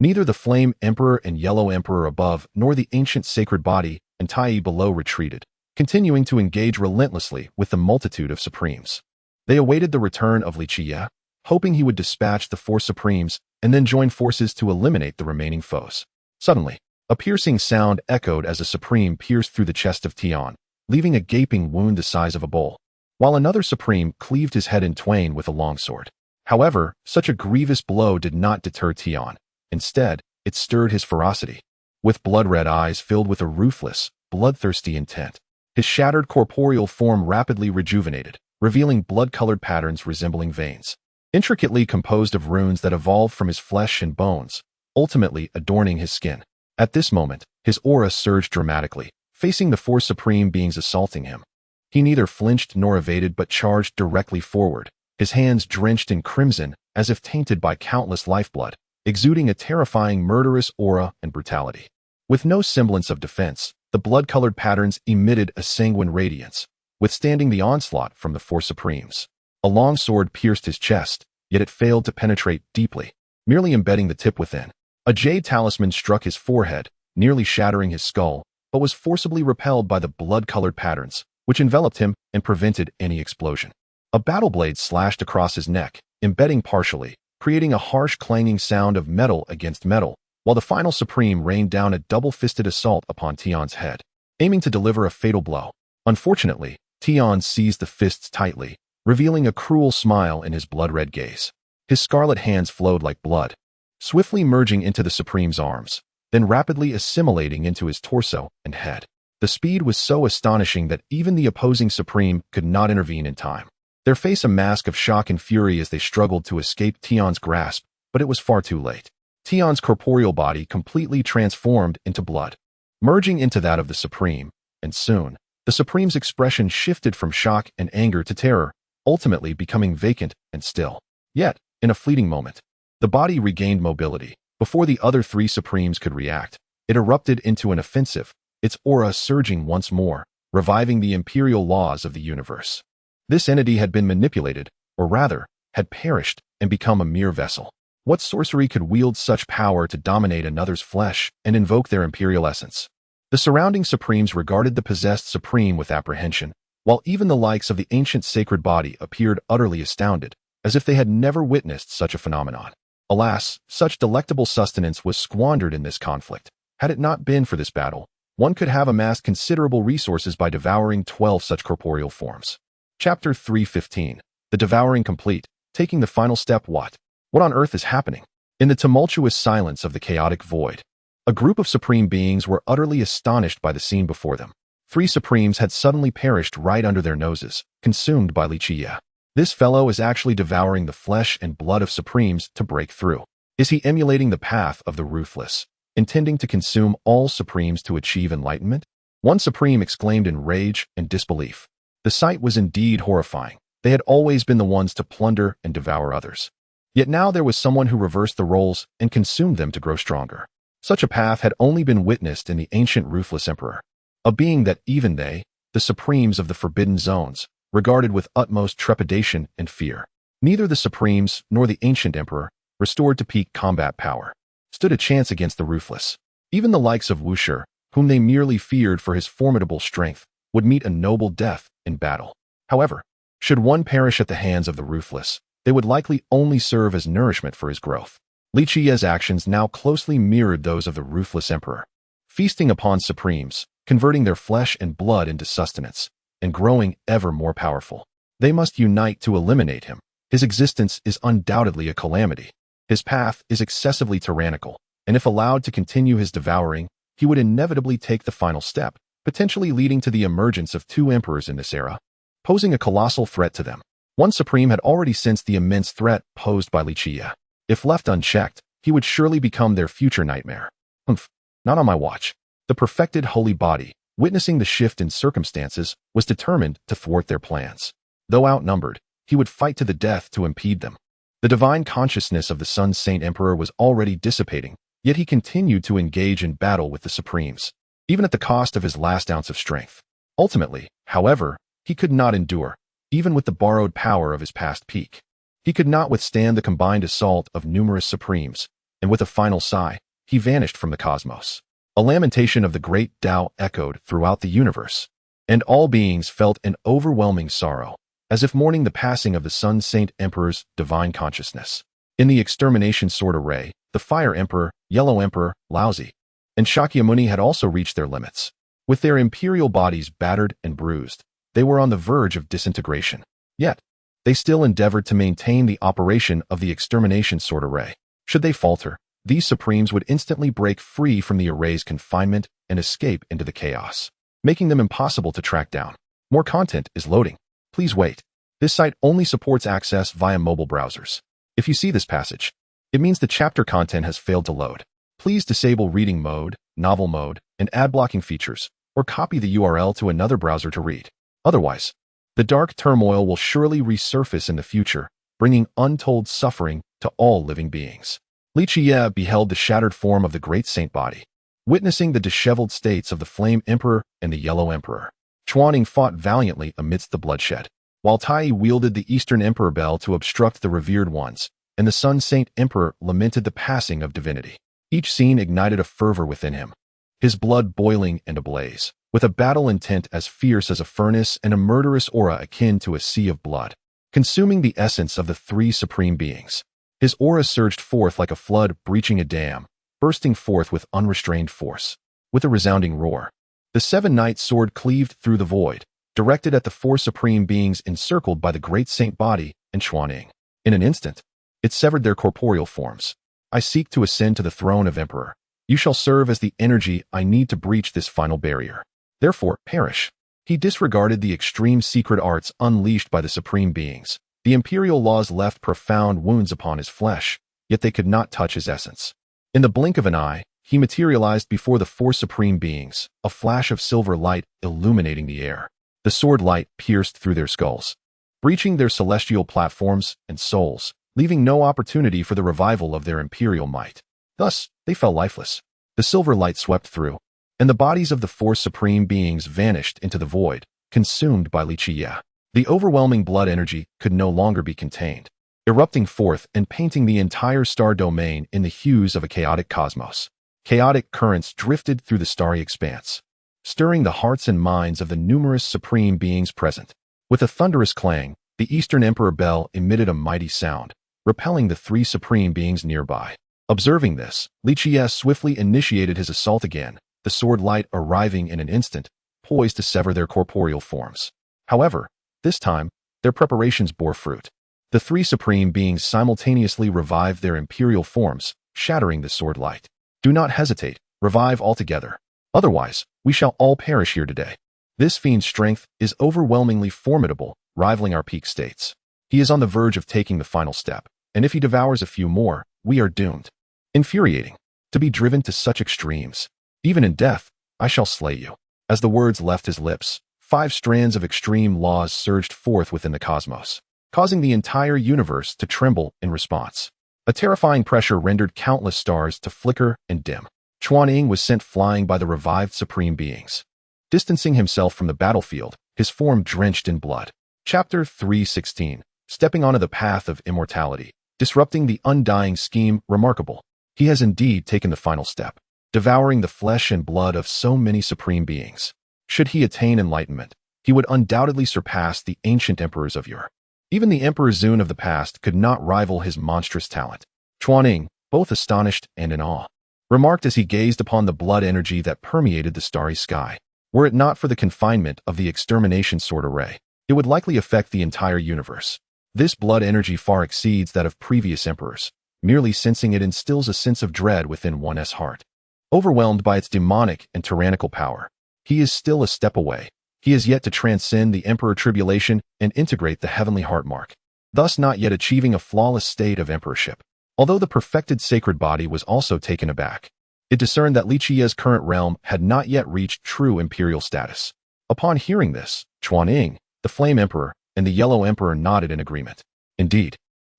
Neither the Flame Emperor and Yellow Emperor above nor the ancient sacred body and Tai below retreated, continuing to engage relentlessly with the multitude of Supremes. They awaited the return of Li Qiyeh, hoping he would dispatch the 4 Supremes and then join forces to eliminate the remaining foes. Suddenly, a piercing sound echoed as a Supreme pierced through the chest of Tian, leaving a gaping wound the size of a bowl, while another Supreme cleaved his head in twain with a longsword. However, such a grievous blow did not deter Tian. Instead, it stirred his ferocity. With blood-red eyes filled with a ruthless, bloodthirsty intent, his shattered corporeal form rapidly rejuvenated, revealing blood-colored patterns resembling veins, intricately composed of runes that evolved from his flesh and bones, ultimately adorning his skin. At this moment, his aura surged dramatically, facing the 4 Supreme beings assaulting him. He neither flinched nor evaded but charged directly forward, his hands drenched in crimson as if tainted by countless lifeblood, exuding a terrifying murderous aura and brutality. With no semblance of defense, the blood-colored patterns emitted a sanguine radiance, withstanding the onslaught from the 4 Supremes. A long sword pierced his chest, yet it failed to penetrate deeply, merely embedding the tip within. A jade talisman struck his forehead, nearly shattering his skull, but was forcibly repelled by the blood-colored patterns, which enveloped him and prevented any explosion. A battle blade slashed across his neck, embedding partially, creating a harsh clanging sound of metal against metal, while the final Supreme rained down a double-fisted assault upon Tian's head, aiming to deliver a fatal blow. Unfortunately, Tian seized the fists tightly, revealing a cruel smile in his blood-red gaze. His scarlet hands flowed like blood, swiftly merging into the Supreme's arms, then rapidly assimilating into his torso and head. The speed was so astonishing that even the opposing Supreme could not intervene in time. Their face a mask of shock and fury as they struggled to escape Tian's grasp, but it was far too late. Tian's corporeal body completely transformed into blood, merging into that of the Supreme, and soon, the Supreme's expression shifted from shock and anger to terror, ultimately becoming vacant and still. Yet, in a fleeting moment, the body regained mobility. Before the other 3 Supremes could react, it erupted into an offensive, its aura surging once more, reviving the imperial laws of the universe. This entity had been manipulated, or rather, had perished and become a mere vessel. What sorcery could wield such power to dominate another's flesh and invoke their imperial essence? The surrounding Supremes regarded the possessed Supreme with apprehension, while even the likes of the ancient sacred body appeared utterly astounded, as if they had never witnessed such a phenomenon. Alas, such delectable sustenance was squandered in this conflict. Had it not been for this battle, one could have amassed considerable resources by devouring 12 such corporeal forms. Chapter 315. The Devouring complete. Taking the final step. What on earth is happening? In the tumultuous silence of the chaotic void, a group of Supreme beings were utterly astonished by the scene before them. 3 Supremes had suddenly perished right under their noses, consumed by Li Qiyeh. This fellow is actually devouring the flesh and blood of Supremes to break through. Is he emulating the path of the ruthless, intending to consume all Supremes to achieve enlightenment? One Supreme exclaimed in rage and disbelief. The sight was indeed horrifying. They had always been the ones to plunder and devour others. Yet now there was someone who reversed the roles and consumed them to grow stronger. Such a path had only been witnessed in the ancient ruthless emperor, a being that even they, the Supremes of the Forbidden Zones, regarded with utmost trepidation and fear. Neither the Supremes nor the ancient emperor, restored to peak combat power, stood a chance against the ruthless. Even the likes of Wushi, whom they merely feared for his formidable strength, would meet a noble death in battle. However, should one perish at the hands of the ruthless, they would likely only serve as nourishment for his growth. Li Qiyeh's actions now closely mirrored those of the ruthless emperor, feasting upon Supremes, converting their flesh and blood into sustenance, and growing ever more powerful. They must unite to eliminate him. His existence is undoubtedly a calamity. His path is excessively tyrannical, and if allowed to continue his devouring, he would inevitably take the final step, potentially leading to the emergence of 2 emperors in this era, posing a colossal threat to them. One Supreme had already sensed the immense threat posed by Li Qiyeh. If left unchecked, he would surely become their future nightmare. Not on my watch. The perfected holy body, witnessing the shift in circumstances, was determined to thwart their plans. Though outnumbered, he would fight to the death to impede them. The divine consciousness of the Sun Saint Emperor was already dissipating, yet he continued to engage in battle with the Supremes, even at the cost of his last ounce of strength. Ultimately, however, he could not endure, even with the borrowed power of his past peak. He could not withstand the combined assault of numerous Supremes, and with a final sigh, he vanished from the cosmos. A lamentation of the great Tao echoed throughout the universe, and all beings felt an overwhelming sorrow, as if mourning the passing of the Sun Saint Emperor's divine consciousness. In the extermination sword array, the Fire Emperor, Yellow Emperor, Laozi, and Shakyamuni had also reached their limits. With their imperial bodies battered and bruised, they were on the verge of disintegration. Yet, they still endeavored to maintain the operation of the extermination sword array. Should they falter, these supremes would instantly break free from the array's confinement and escape into the chaos, making them impossible to track down. More content is loading. Please wait. This site only supports access via mobile browsers. If you see this passage, it means the chapter content has failed to load. Please disable reading mode, novel mode, and ad blocking features, or copy the URL to another browser to read. Otherwise, the dark turmoil will surely resurface in the future, bringing untold suffering to all living beings. Li Qiyeh beheld the shattered form of the great saint body, witnessing the disheveled states of the Flame Emperor and the Yellow Emperor. Chuaning fought valiantly amidst the bloodshed, while Tai wielded the Eastern Emperor bell to obstruct the revered ones, and the Sun Saint Emperor lamented the passing of divinity. Each scene ignited a fervor within him, his blood boiling and ablaze, with a battle intent as fierce as a furnace and a murderous aura akin to a sea of blood, consuming the essence of the three supreme beings. His aura surged forth like a flood breaching a dam, bursting forth with unrestrained force. With a resounding roar, the seven-knight sword cleaved through the void, directed at the four supreme beings encircled by the great saint body and Chuaning. In an instant, it severed their corporeal forms. I seek to ascend to the throne of Emperor. You shall serve as the energy I need to breach this final barrier. Therefore, perish. He disregarded the extreme secret arts unleashed by the supreme beings. The imperial laws left profound wounds upon his flesh, yet they could not touch his essence. In the blink of an eye, he materialized before the four supreme beings, a flash of silver light illuminating the air. The sword light pierced through their skulls, breaching their celestial platforms and souls, leaving no opportunity for the revival of their imperial might. Thus, they fell lifeless. The silver light swept through, and the bodies of the four supreme beings vanished into the void, consumed by Li Qiyeh. The overwhelming blood energy could no longer be contained, erupting forth and painting the entire star domain in the hues of a chaotic cosmos. Chaotic currents drifted through the starry expanse, stirring the hearts and minds of the numerous supreme beings present. With a thunderous clang, the Eastern Emperor bell emitted a mighty sound, repelling the three supreme beings nearby. Observing this, Li Qiyeh swiftly initiated his assault again, the sword light arriving in an instant, poised to sever their corporeal forms. However, this time, their preparations bore fruit. The three supreme beings simultaneously revived their imperial forms, shattering the sword light. Do not hesitate, revive altogether. Otherwise, we shall all perish here today. This fiend's strength is overwhelmingly formidable, rivaling our peak states. He is on the verge of taking the final step, and if he devours a few more, we are doomed. Infuriating, to be driven to such extremes. Even in death, I shall slay you. As the words left his lips, 5 strands of extreme laws surged forth within the cosmos, causing the entire universe to tremble in response. A terrifying pressure rendered countless stars to flicker and dim. Chuaning was sent flying by the revived supreme beings. Distancing himself from the battlefield, his form drenched in blood. Chapter 316. Stepping onto the path of immortality, disrupting the undying scheme remarkable. He has indeed taken the final step, devouring the flesh and blood of so many supreme beings. Should he attain enlightenment, he would undoubtedly surpass the ancient emperors of yore. Even the Emperor Zun of the past could not rival his monstrous talent. Chuaning, both astonished and in awe, remarked as he gazed upon the blood energy that permeated the starry sky. Were it not for the confinement of the extermination sword array, it would likely affect the entire universe. This blood energy far exceeds that of previous emperors. Merely sensing it instills a sense of dread within one's heart. Overwhelmed by its demonic and tyrannical power, he is still a step away. He is yet to transcend the emperor tribulation and integrate the heavenly heart mark, thus not yet achieving a flawless state of emperorship. Although the perfected sacred body was also taken aback, it discerned that Li Qiyeh's current realm had not yet reached true imperial status. Upon hearing this, Chuaning, the Flame Emperor, and the Yellow Emperor nodded in agreement. Indeed,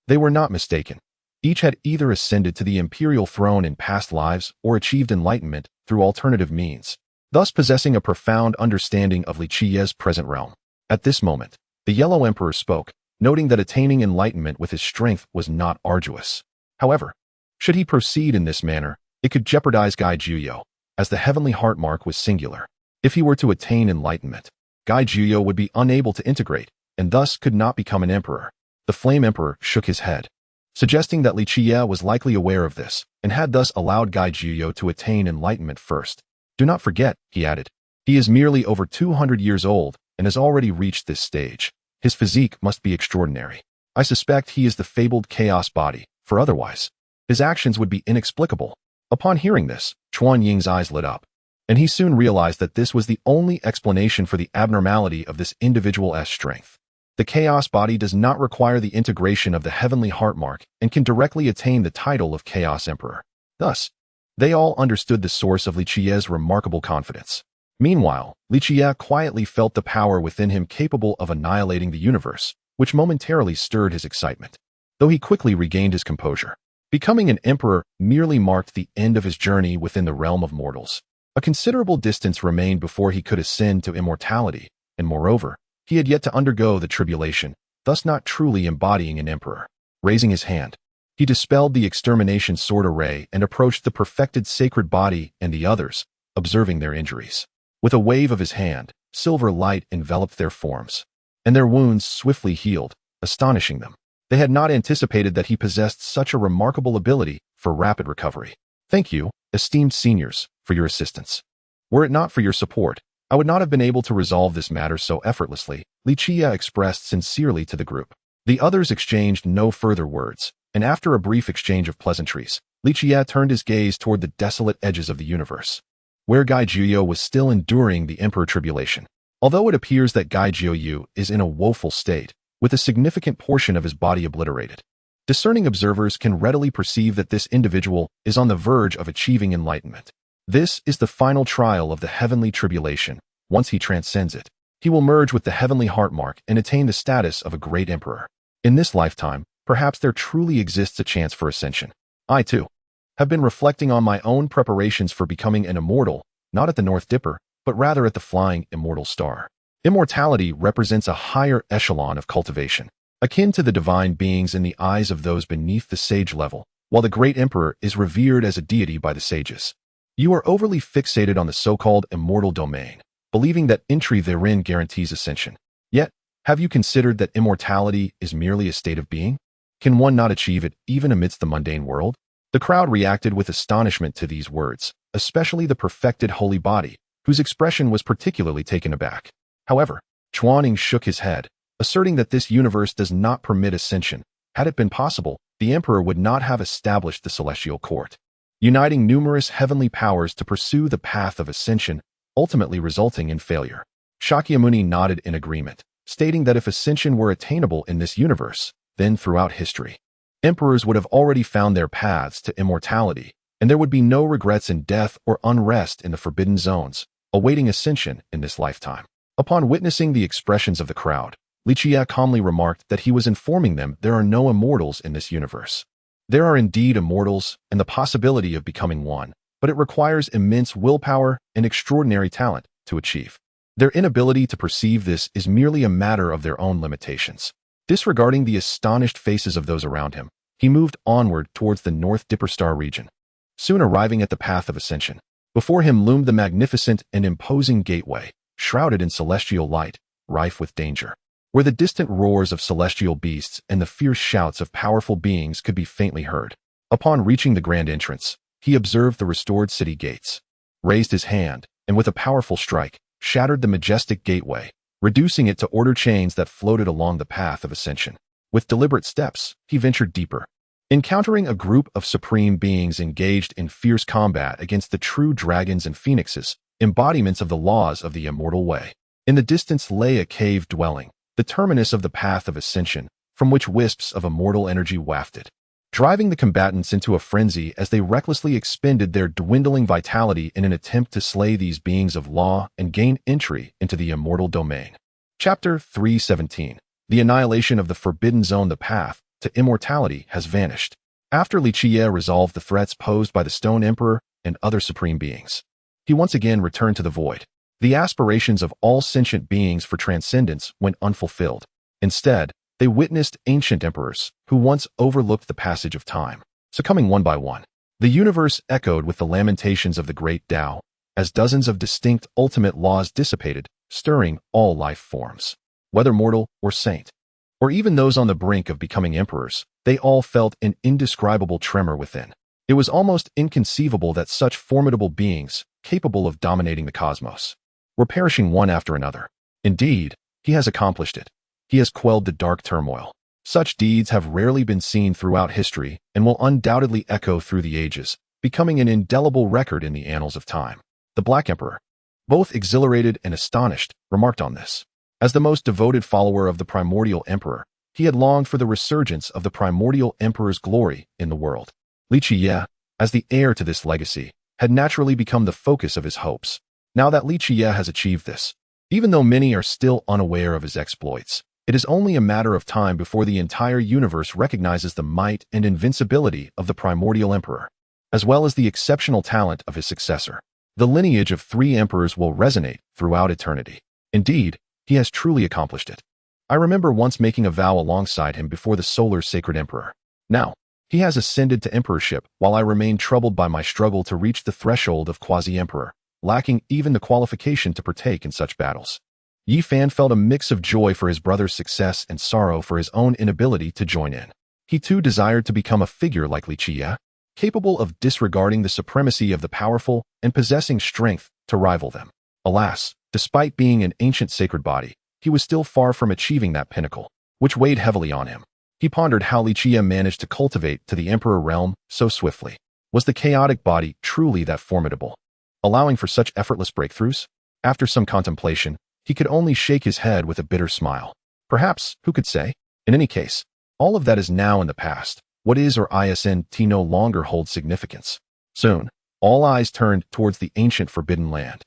they were not mistaken. Each had either ascended to the imperial throne in past lives or achieved enlightenment through alternative means, thus possessing a profound understanding of Li Qiyeh's present realm. At this moment, the Yellow Emperor spoke, noting that attaining enlightenment with his strength was not arduous. However, Should he proceed in this manner, it could jeopardize Li Qiyeh, as the heavenly heart mark was singular. If he were to attain enlightenment, Li Qiyeh would be unable to integrate, and thus could not become an emperor. The Flame Emperor shook his head, suggesting that Li Qiyeh was likely aware of this, and had thus allowed Li Qiyeh to attain enlightenment first. Do not forget, he added, he is merely over 200 years old, and has already reached this stage. His physique must be extraordinary. I suspect he is the fabled chaos body, for otherwise, his actions would be inexplicable. Upon hearing this, Chuan Ying's eyes lit up, and he soon realized that this was the only explanation for the abnormality of this individual's strength. The chaos body does not require the integration of the heavenly heart mark and can directly attain the title of Chaos Emperor. Thus, they all understood the source of Li Qiyeh's remarkable confidence. Meanwhile, Li Qiyeh quietly felt the power within him capable of annihilating the universe, which momentarily stirred his excitement. Though he quickly regained his composure, becoming an emperor merely marked the end of his journey within the realm of mortals. A considerable distance remained before he could ascend to immortality, and moreover, he had yet to undergo the tribulation, thus not truly embodying an emperor. Raising his hand, he dispelled the extermination sword array and approached the perfected sacred body and the others, observing their injuries. With a wave of his hand, silver light enveloped their forms, and their wounds swiftly healed, astonishing them. They had not anticipated that he possessed such a remarkable ability for rapid recovery. Thank you, esteemed seniors, for your assistance. Were it not for your support, I would not have been able to resolve this matter so effortlessly, Li Qiyeh expressed sincerely to the group. The others exchanged no further words, and after a brief exchange of pleasantries, Li Qiyeh turned his gaze toward the desolate edges of the universe, where Li Qiyeh was still enduring the Emperor tribulation. Although it appears that Li Qiyeh is in a woeful state, with a significant portion of his body obliterated, discerning observers can readily perceive that this individual is on the verge of achieving enlightenment. This is the final trial of the heavenly tribulation. Once he transcends it, he will merge with the heavenly heart mark and attain the status of a great emperor. In this lifetime, perhaps there truly exists a chance for ascension. I, too, have been reflecting on my own preparations for becoming an immortal, not at the North Dipper, but rather at the flying immortal star. Immortality represents a higher echelon of cultivation, akin to the divine beings in the eyes of those beneath the sage level, while the great emperor is revered as a deity by the sages. You are overly fixated on the so-called immortal domain, believing that entry therein guarantees ascension. Yet, have you considered that immortality is merely a state of being? Can one not achieve it even amidst the mundane world? The crowd reacted with astonishment to these words, especially the perfected holy body, whose expression was particularly taken aback. However, Chuaning shook his head, asserting that this universe does not permit ascension. Had it been possible, the emperor would not have established the celestial court, uniting numerous heavenly powers to pursue the path of ascension, ultimately resulting in failure. Shakyamuni nodded in agreement, stating that if ascension were attainable in this universe, then throughout history, emperors would have already found their paths to immortality, and there would be no regrets in death or unrest in the forbidden zones, awaiting ascension in this lifetime. Upon witnessing the expressions of the crowd, Li Qiyeh calmly remarked that he was informing them there are no immortals in this universe. There are indeed immortals and the possibility of becoming one, but it requires immense willpower and extraordinary talent to achieve. Their inability to perceive this is merely a matter of their own limitations. Disregarding the astonished faces of those around him, he moved onward towards the North Dipper Star region. Soon arriving at the path of ascension, before him loomed the magnificent and imposing gateway, shrouded in celestial light, rife with danger, where the distant roars of celestial beasts and the fierce shouts of powerful beings could be faintly heard. Upon reaching the grand entrance, he observed the restored city gates, raised his hand, and with a powerful strike, shattered the majestic gateway, reducing it to order chains that floated along the path of ascension. With deliberate steps, he ventured deeper, encountering a group of supreme beings engaged in fierce combat against the true dragons and phoenixes, embodiments of the laws of the immortal way. In the distance lay a cave dwelling, the terminus of the path of ascension, from which wisps of immortal energy wafted, driving the combatants into a frenzy as they recklessly expended their dwindling vitality in an attempt to slay these beings of law and gain entry into the immortal domain. Chapter 317. The annihilation of the forbidden zone. The path to immortality has vanished. After Li Qiyeh resolved the threats posed by the Stone Emperor and other supreme beings, he once again returned to the void. The aspirations of all sentient beings for transcendence went unfulfilled. Instead, they witnessed ancient emperors who once overlooked the passage of time, succumbing one by one. The universe echoed with the lamentations of the great Tao, as dozens of distinct ultimate laws dissipated, stirring all life forms. Whether mortal or saint, or even those on the brink of becoming emperors, they all felt an indescribable tremor within. It was almost inconceivable that such formidable beings, capable of dominating the cosmos, were perishing one after another. Indeed, he has accomplished it. He has quelled the dark turmoil. Such deeds have rarely been seen throughout history and will undoubtedly echo through the ages, becoming an indelible record in the annals of time. The Black Emperor, both exhilarated and astonished, remarked on this. As the most devoted follower of the primordial emperor, he had longed for the resurgence of the primordial emperor's glory in the world. Li Qiyeh, as the heir to this legacy, had naturally become the focus of his hopes. Now that Li Qiyeh has achieved this, even though many are still unaware of his exploits, it is only a matter of time before the entire universe recognizes the might and invincibility of the primordial emperor, as well as the exceptional talent of his successor. The lineage of 3 emperors will resonate throughout eternity. Indeed, he has truly accomplished it. I remember once making a vow alongside him before the solar sacred emperor. Now, he has ascended to emperorship while I remain troubled by my struggle to reach the threshold of quasi-emperor, lacking even the qualification to partake in such battles. Yi Fan felt a mix of joy for his brother's success and sorrow for his own inability to join in. He too desired to become a figure like Li Qiyeh, capable of disregarding the supremacy of the powerful and possessing strength to rival them. Alas, despite being an ancient sacred body, he was still far from achieving that pinnacle, which weighed heavily on him. He pondered how Li Qiyeh managed to cultivate to the emperor realm so swiftly. Was the chaotic body truly that formidable, allowing for such effortless breakthroughs? After some contemplation, he could only shake his head with a bitter smile. Perhaps, who could say? In any case, all of that is now in the past. What is or isn't no longer holds significance. Soon, all eyes turned towards the ancient forbidden land,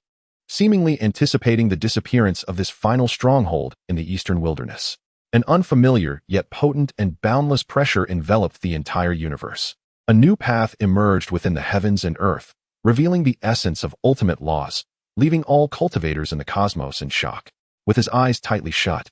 seemingly anticipating the disappearance of this final stronghold in the eastern wilderness. An unfamiliar yet potent and boundless pressure enveloped the entire universe. A new path emerged within the heavens and earth, revealing the essence of ultimate laws, leaving all cultivators in the cosmos in shock. With his eyes tightly shut,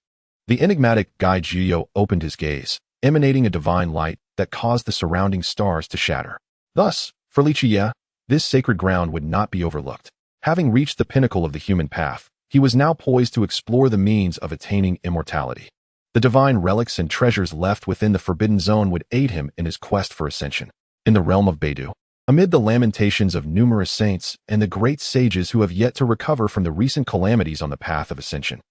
the enigmatic Li Qiyeh opened his gaze, emanating a divine light that caused the surrounding stars to shatter. Thus, for Li Qiyeh, this sacred ground would not be overlooked. Having reached the pinnacle of the human path, he was now poised to explore the means of attaining immortality. The divine relics and treasures left within the forbidden zone would aid him in his quest for ascension. In the realm of Baidu, amid the lamentations of numerous saints and the great sages who have yet to recover from the recent calamities on the path of ascension,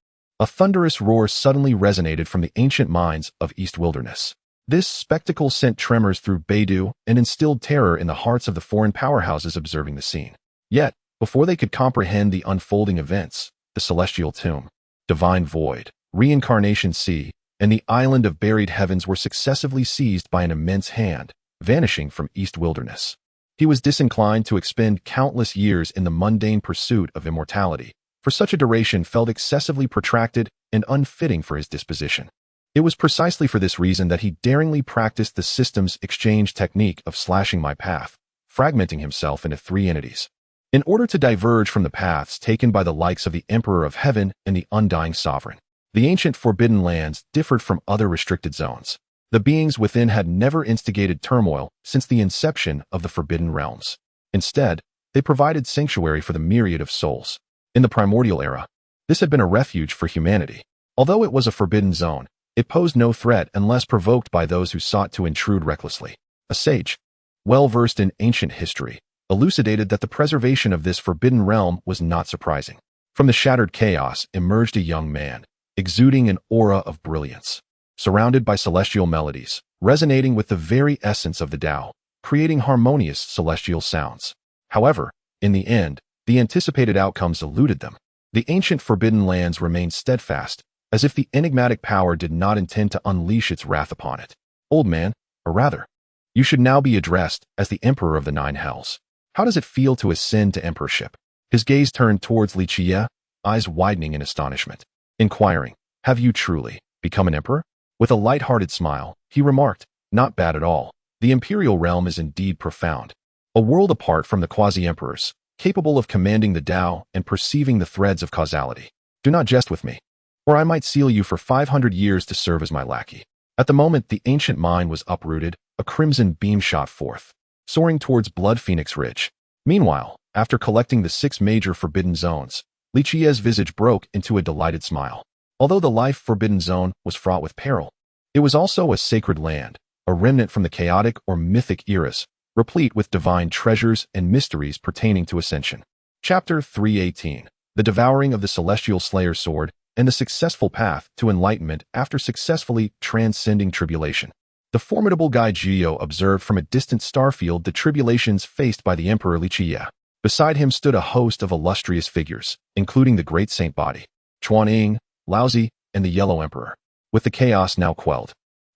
a thunderous roar suddenly resonated from the ancient mines of East Wilderness. This spectacle sent tremors through Baidu and instilled terror in the hearts of the foreign powerhouses observing the scene. Yet, before they could comprehend the unfolding events, the celestial tomb, divine void, reincarnation sea, and the island of buried heavens were successively seized by an immense hand, vanishing from East Wilderness. He was disinclined to expend countless years in the mundane pursuit of immortality, for such a duration felt excessively protracted and unfitting for his disposition. It was precisely for this reason that he daringly practiced the system's exchange technique of slashing my path, fragmenting himself into 3 entities. In order to diverge from the paths taken by the likes of the Emperor of Heaven and the Undying Sovereign, the ancient forbidden lands differed from other restricted zones. The beings within had never instigated turmoil since the inception of the Forbidden Realms. Instead, they provided sanctuary for the myriad of souls. In the primordial era, this had been a refuge for humanity. Although it was a forbidden zone, it posed no threat unless provoked by those who sought to intrude recklessly. A sage, well-versed in ancient history, elucidated that the preservation of this forbidden realm was not surprising. From the shattered chaos emerged a young man, exuding an aura of brilliance, surrounded by celestial melodies, resonating with the very essence of the Tao, creating harmonious celestial sounds. However, in the end, the anticipated outcomes eluded them. The ancient forbidden lands remained steadfast, as if the enigmatic power did not intend to unleash its wrath upon it. Old man, or rather, you should now be addressed as the Emperor of the 9 Hells. How does it feel to ascend to emperorship? His gaze turned towards Li Qiyeh, eyes widening in astonishment. Inquiring, have you truly become an emperor? With a light-hearted smile, he remarked, not bad at all. The imperial realm is indeed profound. A world apart from the quasi-emperors, capable of commanding the Tao and perceiving the threads of causality. Do not jest with me, or I might seal you for 500 years to serve as my lackey. At the moment the ancient mine was uprooted, a crimson beam shot forth, soaring towards Blood Phoenix Ridge. Meanwhile, after collecting the 6 major forbidden zones, Li Qiyeh's visage broke into a delighted smile. Although the life forbidden zone was fraught with peril, it was also a sacred land, a remnant from the chaotic or mythic eras, replete with divine treasures and mysteries pertaining to ascension. Chapter 318: The Devouring of the Celestial Slayer's Sword and the Successful Path to Enlightenment after successfully transcending tribulation. The formidable Li Qiyeh observed from a distant starfield the tribulations faced by the Emperor Li Qiyeh. Beside him stood a host of illustrious figures, including the Great Saint Body, Chuanying, Laozi, and the Yellow Emperor. With the chaos now quelled,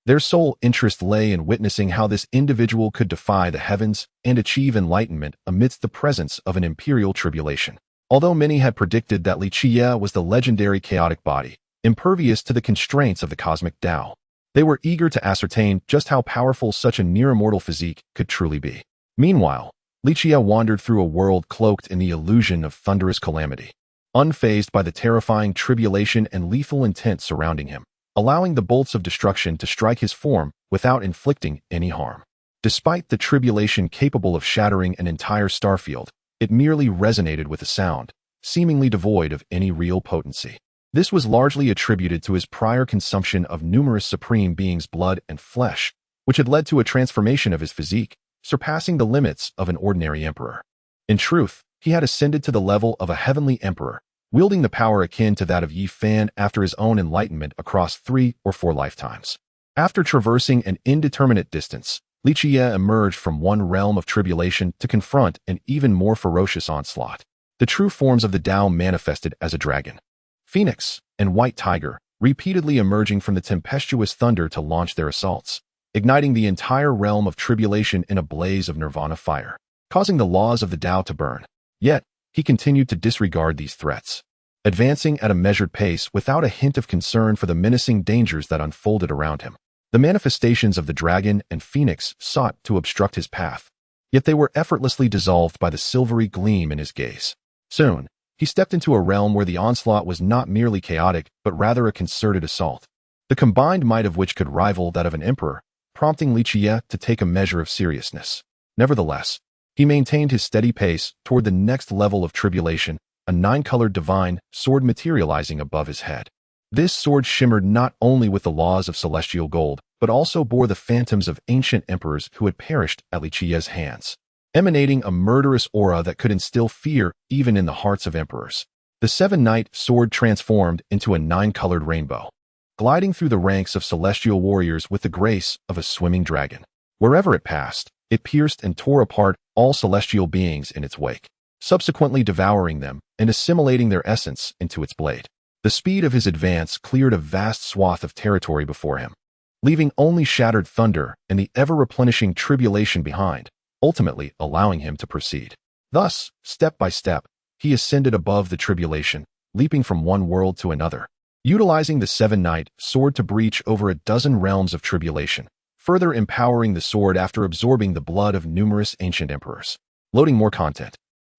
their sole interest lay in witnessing how this individual could defy the heavens and achieve enlightenment amidst the presence of an imperial tribulation. Although many had predicted that Li Qiyeh was the legendary chaotic body, impervious to the constraints of the cosmic Tao, they were eager to ascertain just how powerful such a near-immortal physique could truly be. Meanwhile, Li Qiyeh wandered through a world cloaked in the illusion of thunderous calamity, unfazed by the terrifying tribulation and lethal intent surrounding him, allowing the bolts of destruction to strike his form without inflicting any harm. Despite the tribulation capable of shattering an entire starfield, it merely resonated with a sound, seemingly devoid of any real potency. This was largely attributed to his prior consumption of numerous supreme beings' blood and flesh, which had led to a transformation of his physique, surpassing the limits of an ordinary emperor. In truth, he had ascended to the level of a heavenly emperor, wielding the power akin to that of Yi Fan after his own enlightenment across 3 or 4 lifetimes. After traversing an indeterminate distance, Li Qiyeh emerged from one realm of tribulation to confront an even more ferocious onslaught. The true forms of the Tao manifested as a dragon, phoenix, and white tiger, repeatedly emerging from the tempestuous thunder to launch their assaults, igniting the entire realm of tribulation in a blaze of nirvana fire, causing the laws of the Tao to burn. Yet, he continued to disregard these threats, advancing at a measured pace without a hint of concern for the menacing dangers that unfolded around him. The manifestations of the dragon and phoenix sought to obstruct his path, yet they were effortlessly dissolved by the silvery gleam in his gaze. Soon, he stepped into a realm where the onslaught was not merely chaotic but rather a concerted assault, the combined might of which could rival that of an emperor, prompting Li Qiyeh to take a measure of seriousness. Nevertheless, he maintained his steady pace toward the next level of tribulation, a 9-colored divine sword materializing above his head. This sword shimmered not only with the laws of celestial gold, but also bore the phantoms of ancient emperors who had perished at Li Qiyeh's hands, emanating a murderous aura that could instill fear even in the hearts of emperors. The 7-Night sword transformed into a 9-colored rainbow, gliding through the ranks of celestial warriors with the grace of a swimming dragon. Wherever it passed, it pierced and tore apart all celestial beings in its wake, subsequently devouring them and assimilating their essence into its blade. The speed of his advance cleared a vast swath of territory before him, leaving only shattered thunder and the ever-replenishing tribulation behind, ultimately allowing him to proceed. Thus, step by step, he ascended above the tribulation, leaping from one world to another, utilizing the 7-Night sword to breach over a dozen realms of tribulation, further empowering the sword after absorbing the blood of numerous ancient emperors. Loading more content.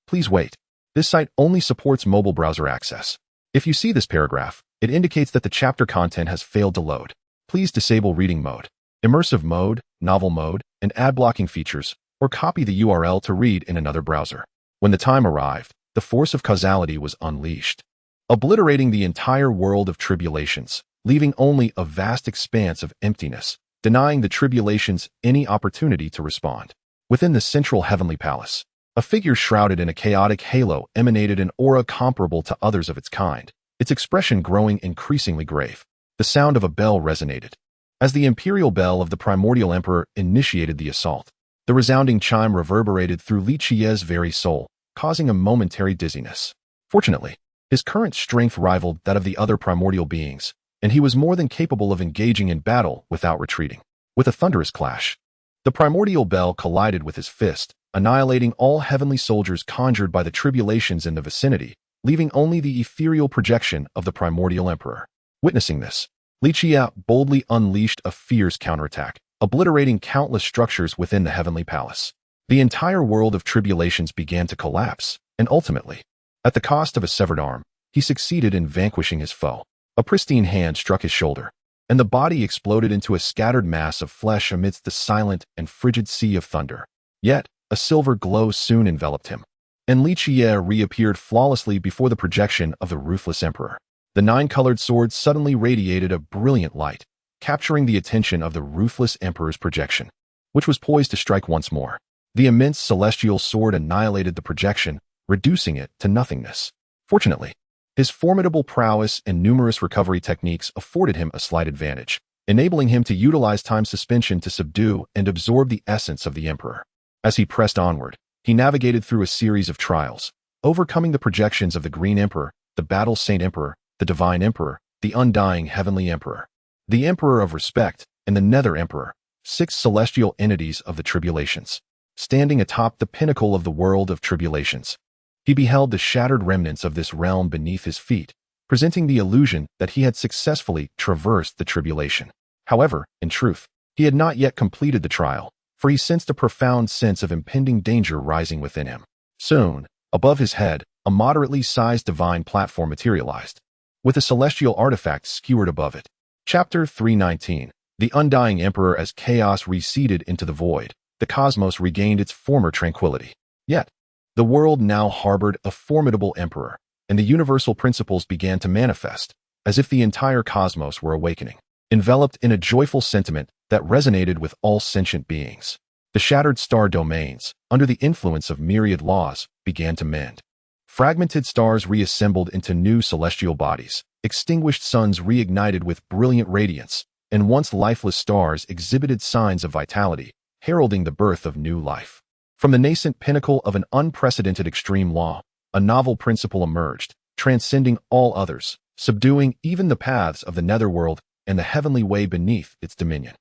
Please wait. This site only supports mobile browser access. If you see this paragraph, it indicates that the chapter content has failed to load. Please disable reading mode, immersive mode, novel mode, and ad blocking features, or copy the URL to read in another browser. When the time arrived, the force of causality was unleashed, obliterating the entire world of tribulations, leaving only a vast expanse of emptiness, denying the tribulations any opportunity to respond. Within the central heavenly palace, a figure shrouded in a chaotic halo emanated an aura comparable to others of its kind, its expression growing increasingly grave. The sound of a bell resonated, as the imperial bell of the primordial emperor initiated the assault. The resounding chime reverberated through Li Qiyeh's very soul, causing a momentary dizziness. Fortunately, his current strength rivaled that of the other primordial beings, and he was more than capable of engaging in battle without retreating. With a thunderous clash, the primordial bell collided with his fist, annihilating all heavenly soldiers conjured by the tribulations in the vicinity, leaving only the ethereal projection of the primordial emperor. Witnessing this, Li Qiyeh boldly unleashed a fierce counterattack, obliterating countless structures within the heavenly palace. The entire world of tribulations began to collapse, and ultimately, at the cost of a severed arm, he succeeded in vanquishing his foe. A pristine hand struck his shoulder, and the body exploded into a scattered mass of flesh amidst the silent and frigid sea of thunder. Yet, a silver glow soon enveloped him, and Li Qiyeh reappeared flawlessly before the projection of the ruthless emperor. The nine-colored sword suddenly radiated a brilliant light, capturing the attention of the ruthless emperor's projection, which was poised to strike once more. The immense celestial sword annihilated the projection, reducing it to nothingness. Fortunately, his formidable prowess and numerous recovery techniques afforded him a slight advantage, enabling him to utilize time suspension to subdue and absorb the essence of the emperor. As he pressed onward, he navigated through a series of trials, overcoming the projections of the Green Emperor, the Battle Saint Emperor, the Divine Emperor, the Undying Heavenly Emperor, the Emperor of Respect, and the Nether Emperor, 6 celestial entities of the tribulations. Standing atop the pinnacle of the world of tribulations, he beheld the shattered remnants of this realm beneath his feet, presenting the illusion that he had successfully traversed the tribulation. However, in truth, he had not yet completed the trial, for he sensed a profound sense of impending danger rising within him. Soon, above his head, a moderately sized divine platform materialized, with a celestial artifact skewered above it. Chapter 319. The Undying Emperor. As chaos receded into the void, the cosmos regained its former tranquility. Yet, the world now harbored a formidable emperor, and the universal principles began to manifest, as if the entire cosmos were awakening, enveloped in a joyful sentiment that resonated with all sentient beings. The shattered star domains, under the influence of myriad laws, began to mend. Fragmented stars reassembled into new celestial bodies, extinguished suns reignited with brilliant radiance, and once lifeless stars exhibited signs of vitality, heralding the birth of new life. From the nascent pinnacle of an unprecedented extreme law, a novel principle emerged, transcending all others, subduing even the paths of the netherworld and the heavenly way beneath its dominion.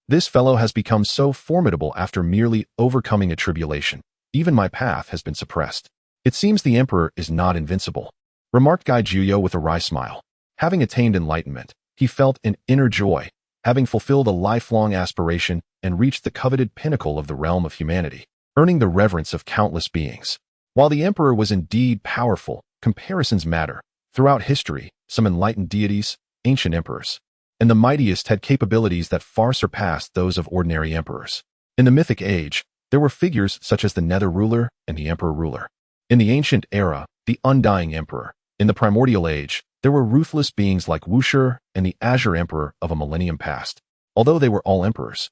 This fellow has become so formidable after merely overcoming a tribulation. Even my path has been suppressed. It seems the emperor is not invincible, remarked Li Qiyeh with a wry smile. Having attained enlightenment, he felt an inner joy, having fulfilled a lifelong aspiration and reached the coveted pinnacle of the realm of humanity, earning the reverence of countless beings. While the emperor was indeed powerful, comparisons matter. Throughout history, some enlightened deities, ancient emperors, and the mightiest had capabilities that far surpassed those of ordinary emperors. In the mythic age, there were figures such as the Nether Ruler and the Emperor Ruler. In the ancient era, the Undying Emperor. In the primordial age, there were ruthless beings like Wuxia and the Azure Emperor of a millennium past. Although they were all emperors,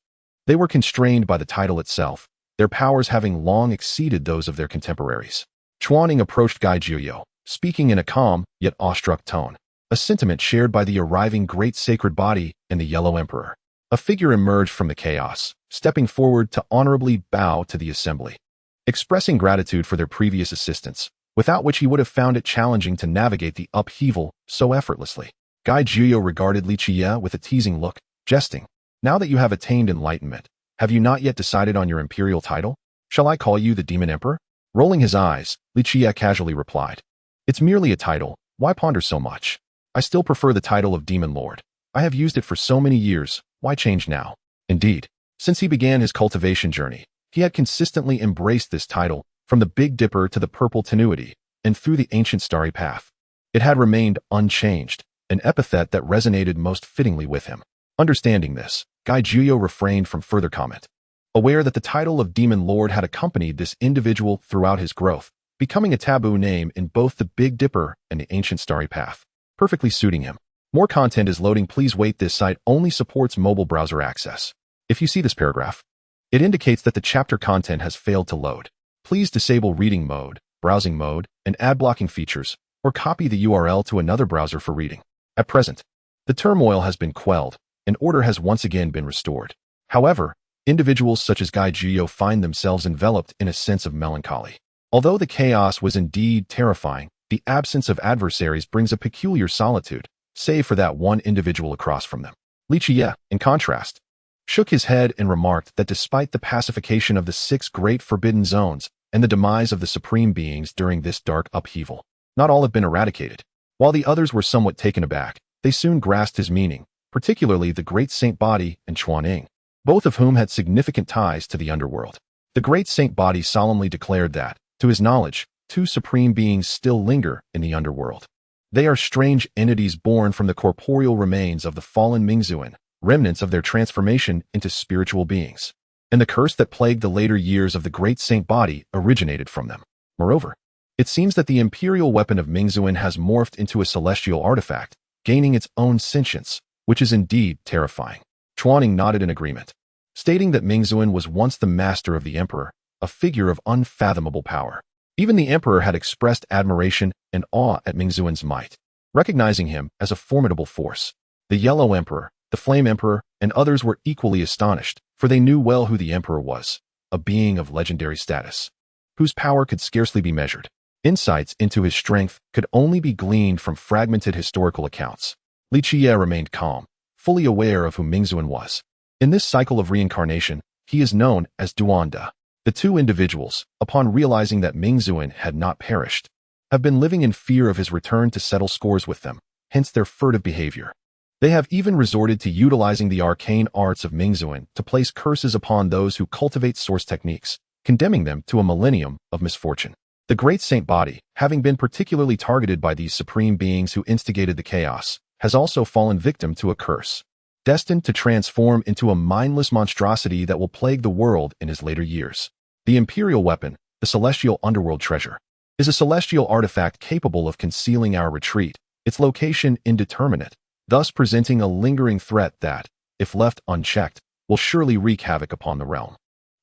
they were constrained by the title itself, their powers having long exceeded those of their contemporaries. Chuaning approached Li Qiyeh, speaking in a calm yet awestruck tone, a sentiment shared by the arriving Great Sacred Body and the Yellow Emperor. A figure emerged from the chaos, stepping forward to honorably bow to the assembly, expressing gratitude for their previous assistance, without which he would have found it challenging to navigate the upheaval so effortlessly. Li Qiyeh regarded Li Qiyeh with a teasing look, jesting. Now that you have attained enlightenment, have you not yet decided on your imperial title? Shall I call you the Demon Emperor? Rolling his eyes, Li Qiyeh casually replied. It's merely a title, why ponder so much? I still prefer the title of Demon Lord. I have used it for so many years, why change now? Indeed, since he began his cultivation journey, he had consistently embraced this title, from the Big Dipper to the Purple Tenuity, and through the ancient starry path. It had remained unchanged, an epithet that resonated most fittingly with him. Understanding this, Li Qiyeh refrained from further comment, aware that the title of Demon Lord had accompanied this individual throughout his growth, becoming a taboo name in both the Big Dipper and the ancient starry path, perfectly suiting him. More content is loading. Please wait. This site only supports mobile browser access. If you see this paragraph, it indicates that the chapter content has failed to load. Please disable reading mode, browsing mode, and ad blocking features, or copy the URL to another browser for reading. At present, the turmoil has been quelled, and order has once again been restored. However, individuals such as Li Qiyeh find themselves enveloped in a sense of melancholy. Although the chaos was indeed terrifying, the absence of adversaries brings a peculiar solitude, save for that one individual across from them. Li Qiyeh, in contrast, shook his head and remarked that despite the pacification of the 6 great forbidden zones and the demise of the supreme beings during this dark upheaval, not all have been eradicated. While the others were somewhat taken aback, they soon grasped his meaning, particularly the Great Saint Body and Chuaning, both of whom had significant ties to the underworld. The Great Saint Body solemnly declared that, to his knowledge, 2 supreme beings still linger in the underworld. They are strange entities born from the corporeal remains of the fallen Mingzuan, remnants of their transformation into spiritual beings. And the curse that plagued the later years of the great saint body originated from them. Moreover, it seems that the imperial weapon of Mingzuan has morphed into a celestial artifact, gaining its own sentience, which is indeed terrifying. Chuaning nodded in agreement, stating that Mingzuan was once the master of the emperor, a figure of unfathomable power. Even the emperor had expressed admiration and awe at Mingzuan's might, recognizing him as a formidable force. The Yellow Emperor, the Flame Emperor, and others were equally astonished, for they knew well who the emperor was, a being of legendary status, whose power could scarcely be measured. Insights into his strength could only be gleaned from fragmented historical accounts. Li Qiyeh remained calm, fully aware of who Mingzuan was. In this cycle of reincarnation, he is known as Duanda. The two individuals, upon realizing that Mingzuan had not perished, have been living in fear of his return to settle scores with them, hence their furtive behavior. They have even resorted to utilizing the arcane arts of Mingzuan to place curses upon those who cultivate source techniques, condemning them to a millennium of misfortune. The great saint body, having been particularly targeted by these supreme beings who instigated the chaos, has also fallen victim to a curse, destined to transform into a mindless monstrosity that will plague the world in his later years. The imperial weapon, the celestial underworld treasure, is a celestial artifact capable of concealing our retreat, its location indeterminate, thus presenting a lingering threat that, if left unchecked, will surely wreak havoc upon the realm.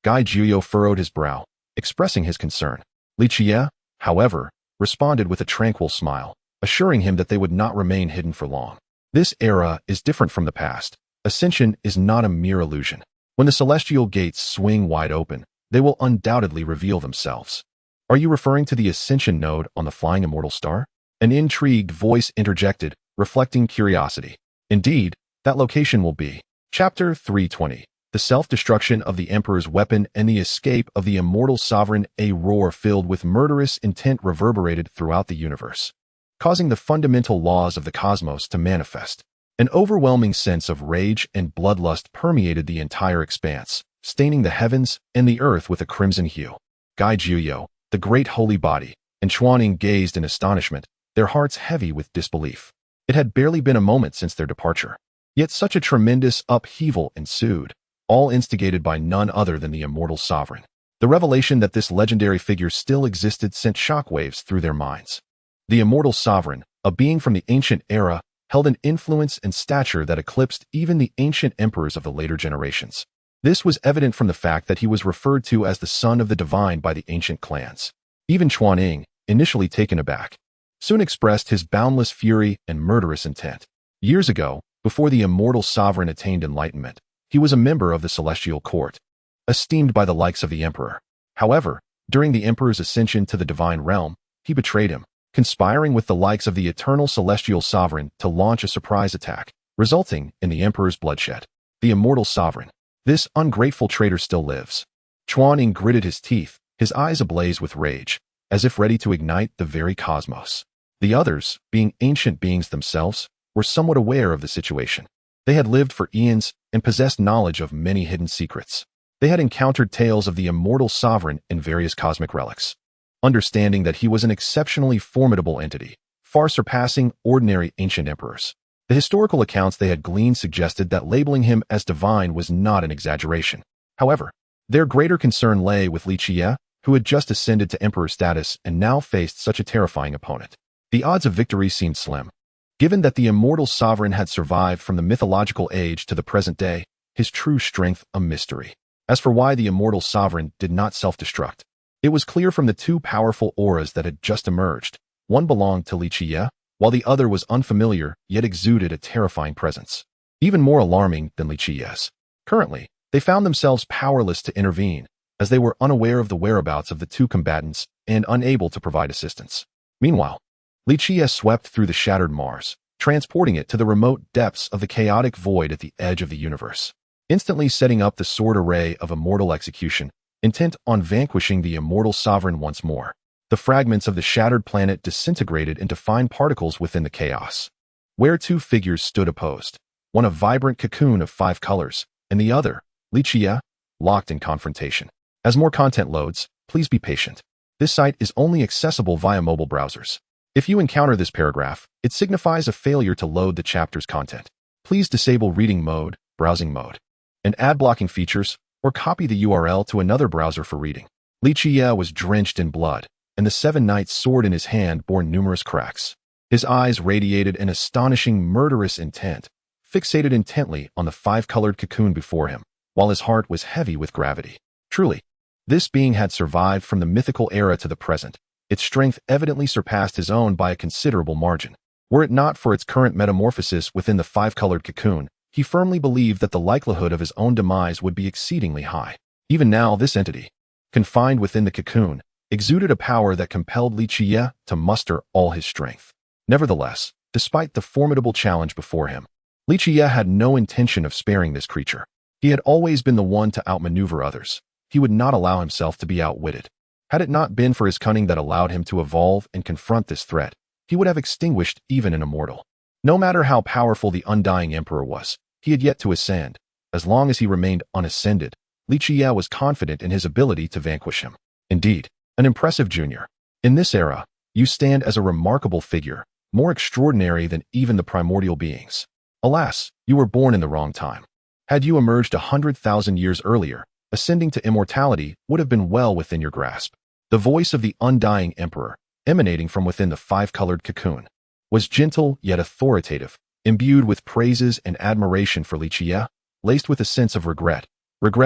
Guy Juyo furrowed his brow, expressing his concern. Li Qiyeh, however, responded with a tranquil smile, assuring him that they would not remain hidden for long. This era is different from the past. Ascension is not a mere illusion. When the celestial gates swing wide open, they will undoubtedly reveal themselves. Are you referring to the Ascension node on the flying immortal star? An intrigued voice interjected, reflecting curiosity. Indeed, that location will be. Chapter 320. The self-destruction of the Emperor's weapon and the escape of the immortal sovereign. A roar filled with murderous intent reverberated throughout the universe, causing the fundamental laws of the cosmos to manifest. An overwhelming sense of rage and bloodlust permeated the entire expanse, staining the heavens and the earth with a crimson hue. Guy Juyo, the great holy body, and Chuaning gazed in astonishment, their hearts heavy with disbelief. It had barely been a moment since their departure, yet such a tremendous upheaval ensued, all instigated by none other than the immortal sovereign. The revelation that this legendary figure still existed sent shockwaves through their minds. The immortal sovereign, a being from the ancient era, held an influence and stature that eclipsed even the ancient emperors of the later generations. This was evident from the fact that he was referred to as the son of the divine by the ancient clans. Even Chuaning, initially taken aback, soon expressed his boundless fury and murderous intent. Years ago, before the immortal sovereign attained enlightenment, he was a member of the celestial court, esteemed by the likes of the emperor. However, during the emperor's ascension to the divine realm, he betrayed him, conspiring with the likes of the eternal celestial sovereign to launch a surprise attack, resulting in the emperor's bloodshed. The immortal sovereign. This ungrateful traitor still lives. Chuaning gritted his teeth, his eyes ablaze with rage, as if ready to ignite the very cosmos. The others, being ancient beings themselves, were somewhat aware of the situation. They had lived for eons and possessed knowledge of many hidden secrets. They had encountered tales of the immortal sovereign in various cosmic relics, understanding that he was an exceptionally formidable entity, far surpassing ordinary ancient emperors. The historical accounts they had gleaned suggested that labeling him as divine was not an exaggeration. However, their greater concern lay with Li Qiyeh, who had just ascended to emperor status and now faced such a terrifying opponent. The odds of victory seemed slim. Given that the immortal sovereign had survived from the mythological age to the present day, his true strength a mystery. As for why the immortal sovereign did not self-destruct, it was clear from the two powerful auras that had just emerged. One belonged to Li Qiyeh, while the other was unfamiliar yet exuded a terrifying presence. Even more alarming than Li Qiyeh's. Currently, they found themselves powerless to intervene, as they were unaware of the whereabouts of the two combatants and unable to provide assistance. Meanwhile, Li Qiyeh swept through the shattered Mars, transporting it to the remote depths of the chaotic void at the edge of the universe, instantly setting up the sword array of immortal execution, intent on vanquishing the immortal sovereign once more. The fragments of the shattered planet disintegrated into fine particles within the chaos, where two figures stood opposed, one a vibrant cocoon of 5 colors, and the other, Li Qiyeh, locked in confrontation. As more content loads, please be patient. This site is only accessible via mobile browsers. If you encounter this paragraph, it signifies a failure to load the chapter's content. Please disable reading mode, browsing mode, and ad blocking features, or copy the URL to another browser for reading. Li Qiyeh was drenched in blood, and the 7 Knights' sword in his hand bore numerous cracks. His eyes radiated an astonishing murderous intent, fixated intently on the 5-colored cocoon before him, while his heart was heavy with gravity. Truly, this being had survived from the mythical era to the present. Its strength evidently surpassed his own by a considerable margin. Were it not for its current metamorphosis within the 5-colored cocoon, he firmly believed that the likelihood of his own demise would be exceedingly high. Even now, this entity, confined within the cocoon, exuded a power that compelled Li Qiyeh to muster all his strength. Nevertheless, despite the formidable challenge before him, Li Qiyeh had no intention of sparing this creature. He had always been the one to outmaneuver others. He would not allow himself to be outwitted. Had it not been for his cunning that allowed him to evolve and confront this threat, he would have extinguished even an immortal. No matter how powerful the Undying Emperor was, he had yet to ascend. As long as he remained unascended, Li Qiyeh was confident in his ability to vanquish him. Indeed, an impressive junior. In this era, you stand as a remarkable figure, more extraordinary than even the primordial beings. Alas, you were born in the wrong time. Had you emerged 100,000 years earlier, ascending to immortality would have been well within your grasp. The voice of the Undying Emperor, emanating from within the 5-colored cocoon, was gentle yet authoritative, imbued with praises and admiration for Li Qiyeh, laced with a sense of regret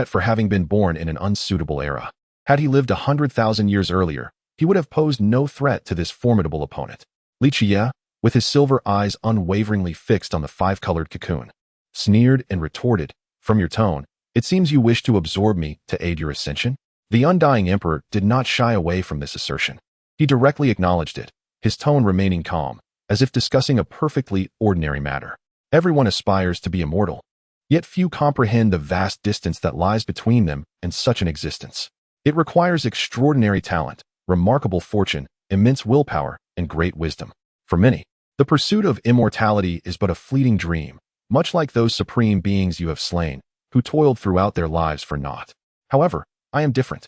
for having been born in an unsuitable era. Had he lived 100,000 years earlier, he would have posed no threat to this formidable opponent. Li Qiyeh, with his silver eyes unwaveringly fixed on the 5-colored cocoon, sneered and retorted, "From your tone, it seems you wish to absorb me to aid your ascension?" The Undying Emperor did not shy away from this assertion. He directly acknowledged it, his tone remaining calm, as if discussing a perfectly ordinary matter. Everyone aspires to be immortal, yet few comprehend the vast distance that lies between them and such an existence. It requires extraordinary talent, remarkable fortune, immense willpower, and great wisdom. For many, the pursuit of immortality is but a fleeting dream, much like those supreme beings you have slain, who toiled throughout their lives for naught. However, I am different.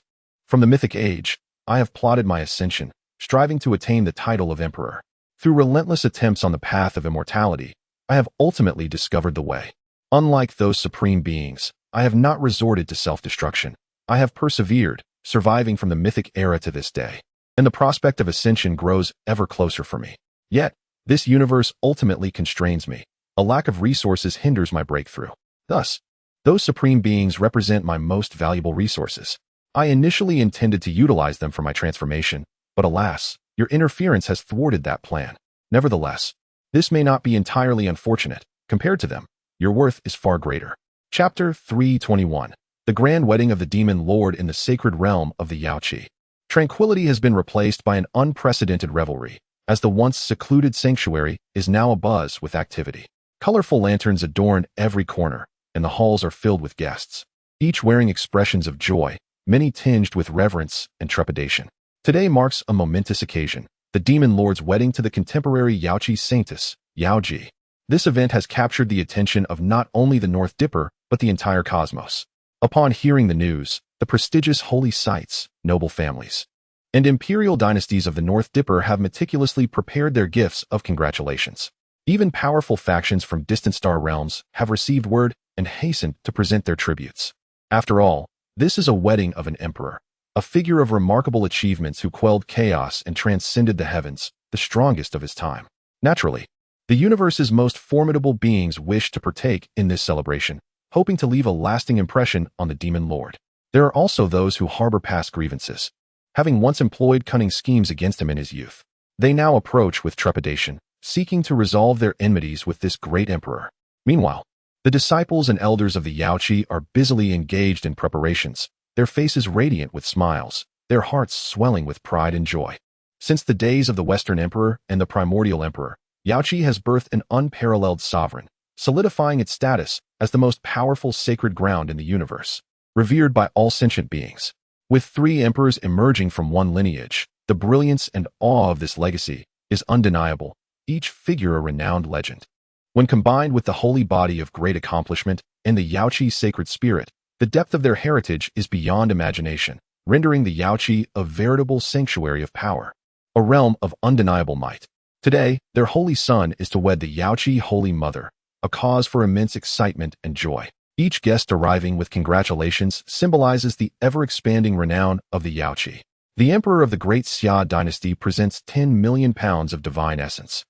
From the mythic age, I have plotted my ascension, striving to attain the title of emperor. Through relentless attempts on the path of immortality, I have ultimately discovered the way. Unlike those supreme beings, I have not resorted to self-destruction. I have persevered, surviving from the mythic era to this day, and the prospect of ascension grows ever closer for me. Yet, this universe ultimately constrains me. A lack of resources hinders my breakthrough. Thus, those supreme beings represent my most valuable resources. I initially intended to utilize them for my transformation, but alas, your interference has thwarted that plan. Nevertheless, this may not be entirely unfortunate. Compared to them, your worth is far greater. Chapter 321. The Grand Wedding of the Demon Lord in the Sacred Realm of the Qiyeh. Tranquility has been replaced by an unprecedented revelry, as the once secluded sanctuary is now abuzz with activity. Colorful lanterns adorn every corner, and the halls are filled with guests, each wearing expressions of joy, many tinged with reverence and trepidation. Today marks a momentous occasion, the Demon Lord's wedding to the contemporary Qiyeh Saintess, Ji. This event has captured the attention of not only the North Dipper, but the entire cosmos. Upon hearing the news, the prestigious holy sites, noble families, and imperial dynasties of the North Dipper have meticulously prepared their gifts of congratulations. Even powerful factions from distant star realms have received word and hastened to present their tributes. After all, this is a wedding of an emperor, a figure of remarkable achievements who quelled chaos and transcended the heavens, the strongest of his time. Naturally, the universe's most formidable beings wish to partake in this celebration, hoping to leave a lasting impression on the Demon Lord. There are also those who harbor past grievances, having once employed cunning schemes against him in his youth. They now approach with trepidation, seeking to resolve their enmities with this great emperor. Meanwhile, the disciples and elders of the Qiyeh are busily engaged in preparations, their faces radiant with smiles, their hearts swelling with pride and joy. Since the days of the Western Emperor and the Primordial Emperor, Qiyeh has birthed an unparalleled sovereign, solidifying its status as the most powerful sacred ground in the universe, revered by all sentient beings. With 3 emperors emerging from one lineage, the brilliance and awe of this legacy is undeniable, each figure a renowned legend. When combined with the holy body of great accomplishment and the Qiyeh sacred spirit, the depth of their heritage is beyond imagination, rendering the Qiyeh a veritable sanctuary of power, a realm of undeniable might. Today, their holy son is to wed the Qiyeh Holy Mother, a cause for immense excitement and joy. Each guest arriving with congratulations symbolizes the ever-expanding renown of the Qiyeh. The emperor of the Great Xia dynasty presents 10 million pounds of divine essence,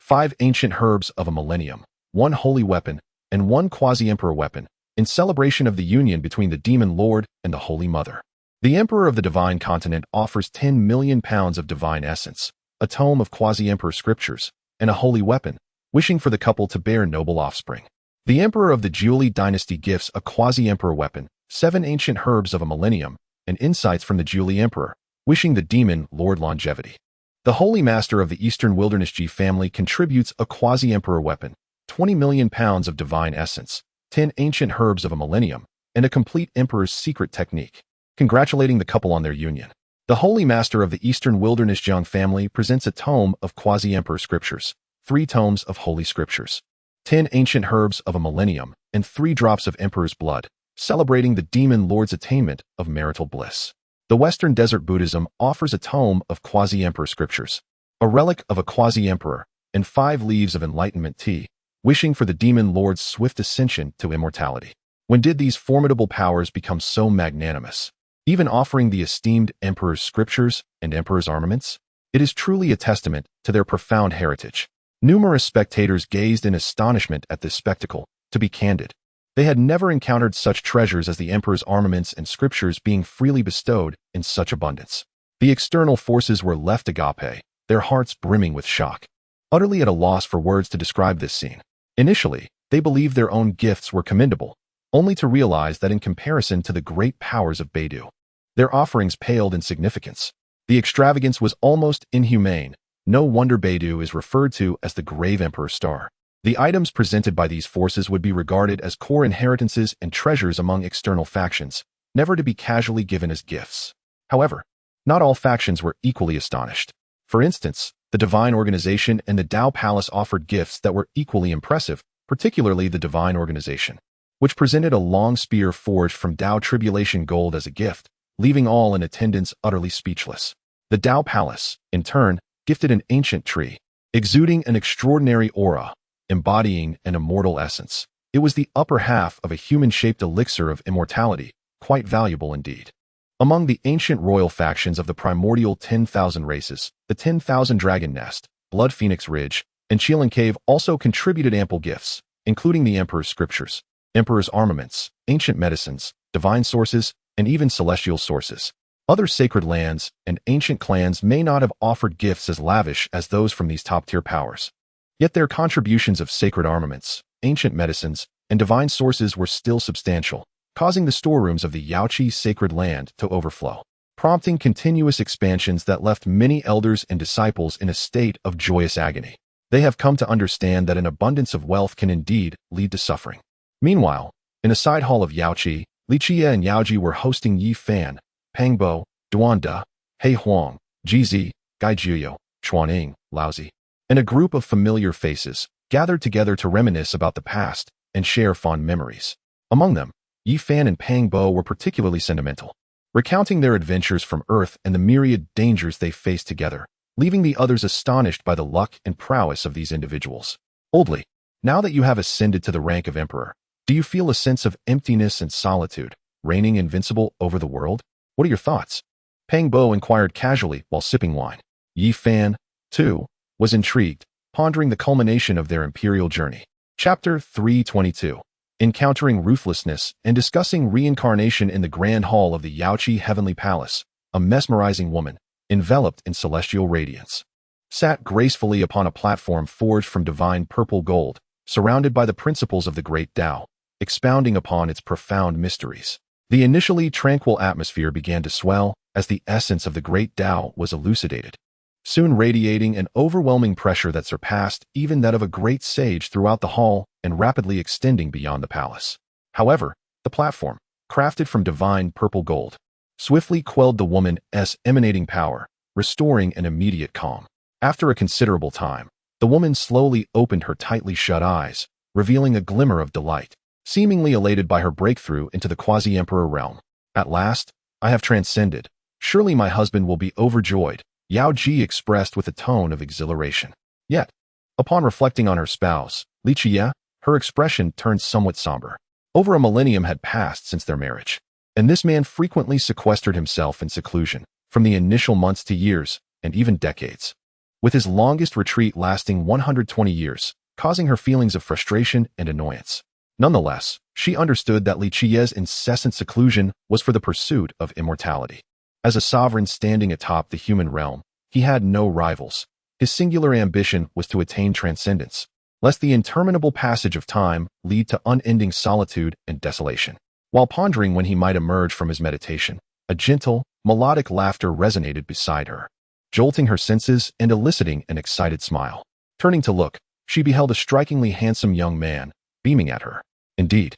5 ancient herbs of a millennium, 1 holy weapon, and 1 quasi-emperor weapon, in celebration of the union between the demon lord and the Holy Mother. The emperor of the divine continent offers 10 million pounds of divine essence, a tome of quasi-emperor scriptures, and a holy weapon, wishing for the couple to bear noble offspring. The emperor of the Zhuili dynasty gifts a quasi-emperor weapon, 7 ancient herbs of a millennium, and insights from the Zhuili emperor, wishing the demon lord longevity. The holy master of the Eastern Wilderness Ji family contributes a quasi-emperor weapon, 20 million pounds of divine essence, 10 ancient herbs of a millennium, and a complete emperor's secret technique, congratulating the couple on their union. The holy master of the Eastern Wilderness Jiang family presents a tome of quasi-emperor scriptures, 3 tomes of holy scriptures, 10 ancient herbs of a millennium, and 3 drops of emperor's blood, celebrating the demon lord's attainment of marital bliss. The Western Desert Buddhism offers a tome of quasi-emperor scriptures, a relic of a quasi-emperor, and 5 leaves of enlightenment tea, wishing for the demon lord's swift ascension to immortality. When did these formidable powers become so magnanimous, even offering the esteemed emperor's scriptures and emperor's armaments? It is truly a testament to their profound heritage. Numerous spectators gazed in astonishment at this spectacle. To be candid, they had never encountered such treasures as the emperor's armaments and scriptures being freely bestowed in such abundance. The external forces were left agape, their hearts brimming with shock, utterly at a loss for words to describe this scene. Initially, they believed their own gifts were commendable, only to realize that in comparison to the great powers of Beidou, their offerings paled in significance. The extravagance was almost inhumane. No wonder Beidou is referred to as the Grave Emperor's Star. The items presented by these forces would be regarded as core inheritances and treasures among external factions, never to be casually given as gifts. However, not all factions were equally astonished. For instance, the Divine Organization and the Tao Palace offered gifts that were equally impressive, particularly the Divine Organization, which presented a long spear forged from Tao Tribulation gold as a gift, leaving all in attendance utterly speechless. The Tao Palace, in turn, gifted an ancient tree, exuding an extraordinary aura, embodying an immortal essence. It was the upper half of a human-shaped elixir of immortality, quite valuable indeed. Among the ancient royal factions of the primordial 10,000 races, the 10,000 Dragon Nest, Blood Phoenix Ridge, and Qilin Cave also contributed ample gifts, including the Emperor's scriptures, Emperor's armaments, ancient medicines, divine sources, and even celestial sources. Other sacred lands and ancient clans may not have offered gifts as lavish as those from these top-tier powers. Yet their contributions of sacred armaments, ancient medicines, and divine sources were still substantial, causing the storerooms of the Qiyeh sacred land to overflow, prompting continuous expansions that left many elders and disciples in a state of joyous agony. They have come to understand that an abundance of wealth can indeed lead to suffering. Meanwhile, in a side hall of Qiyeh, Li Qiyeh and Yaoji were hosting Yi Fan, Pangbo, Duanda, He Huang, Jizi, Gai Juyo, Chuaning, Laozi, and a group of familiar faces gathered together to reminisce about the past and share fond memories. Among them, Yi Fan and Pangbo were particularly sentimental, recounting their adventures from Earth and the myriad dangers they faced together, leaving the others astonished by the luck and prowess of these individuals. Oldly, now that you have ascended to the rank of emperor, do you feel a sense of emptiness and solitude, reigning invincible over the world? What are your thoughts? Pangbo inquired casually while sipping wine. Yi Fan, too, was intrigued, pondering the culmination of their imperial journey. Chapter 322. Encountering Ruthlessness and discussing reincarnation in the Grand Hall of the Qiyeh Heavenly Palace, a mesmerizing woman, enveloped in celestial radiance, sat gracefully upon a platform forged from divine purple gold, surrounded by the principles of the great Tao, expounding upon its profound mysteries. The initially tranquil atmosphere began to swell as the essence of the great Tao was elucidated, soon radiating an overwhelming pressure that surpassed even that of a great sage throughout the hall and rapidly extending beyond the palace. However, the platform, crafted from divine purple gold, swiftly quelled the woman's emanating power, restoring an immediate calm. After a considerable time, the woman slowly opened her tightly shut eyes, revealing a glimmer of delight, seemingly elated by her breakthrough into the quasi-emperor realm. At last, I have transcended. Surely my husband will be overjoyed, Yao Ji expressed with a tone of exhilaration. Yet, upon reflecting on her spouse, Li Qiyeh, her expression turned somewhat somber. Over a millennium had passed since their marriage, and this man frequently sequestered himself in seclusion, from the initial months to years, and even decades, with his longest retreat lasting 120 years, causing her feelings of frustration and annoyance. Nonetheless, she understood that Li Qiyeh's incessant seclusion was for the pursuit of immortality. As a sovereign standing atop the human realm, he had no rivals. His singular ambition was to attain transcendence, lest the interminable passage of time lead to unending solitude and desolation. While pondering when he might emerge from his meditation, a gentle, melodic laughter resonated beside her, jolting her senses and eliciting an excited smile. Turning to look, she beheld a strikingly handsome young man, beaming at her. Indeed,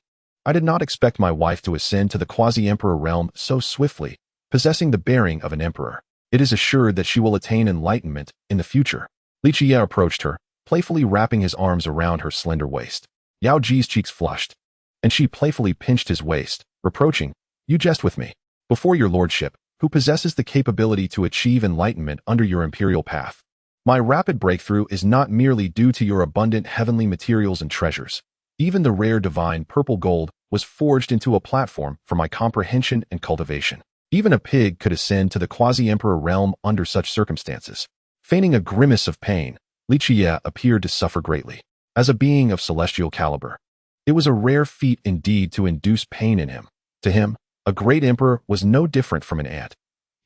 I did not expect my wife to ascend to the quasi-emperor realm so swiftly, possessing the bearing of an emperor. It is assured that she will attain enlightenment in the future. Li Qiyeh approached her, playfully wrapping his arms around her slender waist. Yao Ji's cheeks flushed, and she playfully pinched his waist, reproaching, "You jest with me. Before your lordship, who possesses the capability to achieve enlightenment under your imperial path. My rapid breakthrough is not merely due to your abundant heavenly materials and treasures. Even the rare divine purple gold was forged into a platform for my comprehension and cultivation. Even a pig could ascend to the quasi-emperor realm under such circumstances." Feigning a grimace of pain, Li Qiyeh appeared to suffer greatly. As a being of celestial caliber, it was a rare feat indeed to induce pain in him. To him, a great emperor was no different from an ant,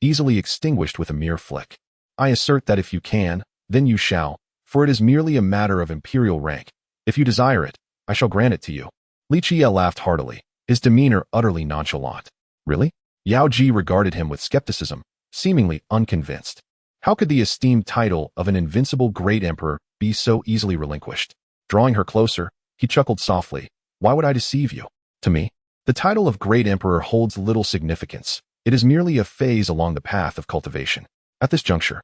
easily extinguished with a mere flick. "I assert that if you can, then you shall, for it is merely a matter of imperial rank. If you desire it, I shall grant it to you." Li Qiyeh laughed heartily, his demeanor utterly nonchalant. "Really?" Yao Ji regarded him with skepticism, seemingly unconvinced. How could the esteemed title of an invincible great emperor be so easily relinquished? Drawing her closer, he chuckled softly. "Why would I deceive you? To me, the title of great emperor holds little significance. It is merely a phase along the path of cultivation. At this juncture,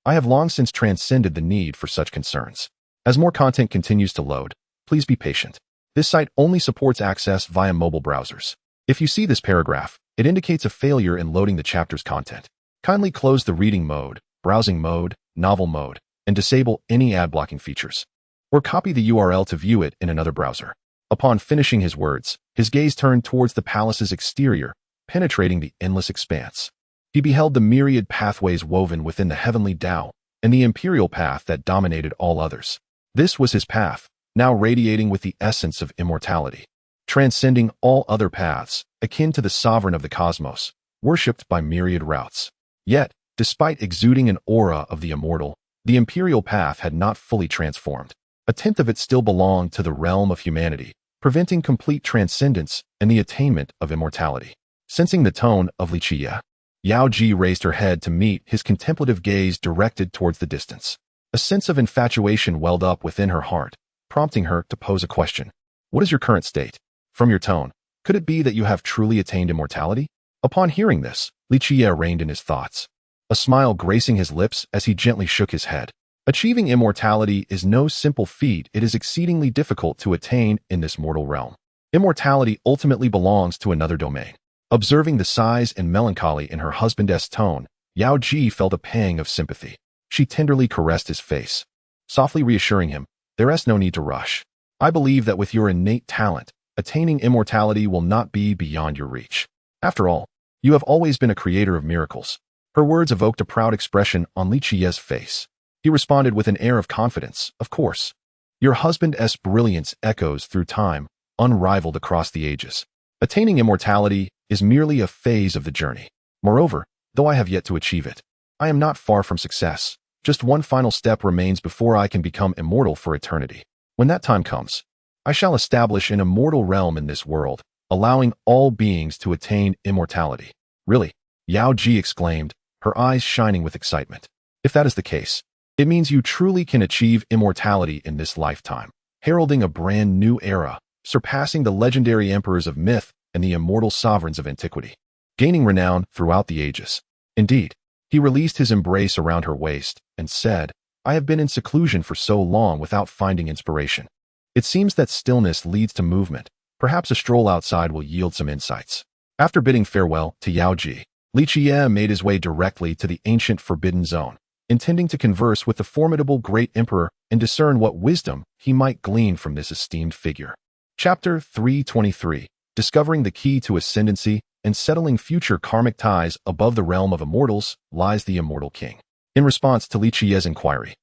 I have long since transcended the need for such concerns. As more content continues to load, please be patient. This site only supports access via mobile browsers. If you see this paragraph, it indicates a failure in loading the chapter's content. Kindly close the reading mode, browsing mode, novel mode, and disable any ad-blocking features. Or copy the URL to view it in another browser." Upon finishing his words, his gaze turned towards the palace's exterior, penetrating the endless expanse. He beheld the myriad pathways woven within the heavenly Tao, and the imperial path that dominated all others. This was his path, now radiating with the essence of immortality, transcending all other paths, akin to the sovereign of the cosmos, worshipped by myriad routes. Yet, despite exuding an aura of the immortal, the imperial path had not fully transformed. A tenth of it still belonged to the realm of humanity, preventing complete transcendence and the attainment of immortality. Sensing the tone of Li Qiyeh, Yao Ji raised her head to meet his contemplative gaze directed towards the distance. A sense of infatuation welled up within her heart, prompting her to pose a question. "What is your current state? From your tone, could it be that you have truly attained immortality?" Upon hearing this, Li Qiyeh reined in his thoughts, a smile gracing his lips as he gently shook his head. Achieving immortality is no simple feat. It is exceedingly difficult to attain in this mortal realm. Immortality ultimately belongs to another domain. Observing the sighs and melancholy in her husband's tone, Yao Ji felt a pang of sympathy. She tenderly caressed his face, softly reassuring him, "There is no need to rush. I believe that with your innate talent, attaining immortality will not be beyond your reach. After all, you have always been a creator of miracles." Her words evoked a proud expression on Li Qiyeh's face. He responded with an air of confidence, "Of course. Your husband's brilliance echoes through time, unrivaled across the ages. Attaining immortality is merely a phase of the journey. Moreover, though I have yet to achieve it, I am not far from success. Just one final step remains before I can become immortal for eternity. When that time comes, I shall establish an immortal realm in this world, allowing all beings to attain immortality." "Really?" Yao Ji exclaimed, her eyes shining with excitement. "If that is the case, it means you truly can achieve immortality in this lifetime, heralding a brand new era, surpassing the legendary emperors of myth and the immortal sovereigns of antiquity, gaining renown throughout the ages." Indeed, he released his embrace around her waist and said, "I have been in seclusion for so long without finding inspiration. It seems that stillness leads to movement. Perhaps a stroll outside will yield some insights." After bidding farewell to Yao Ji, Li Qiyeh made his way directly to the ancient Forbidden Zone, intending to converse with the formidable great emperor and discern what wisdom he might glean from this esteemed figure. Chapter 323. Discovering the key to ascendancy and settling future karmic ties above the realm of immortals lies the immortal king. In response to Li Qiyeh's inquiry,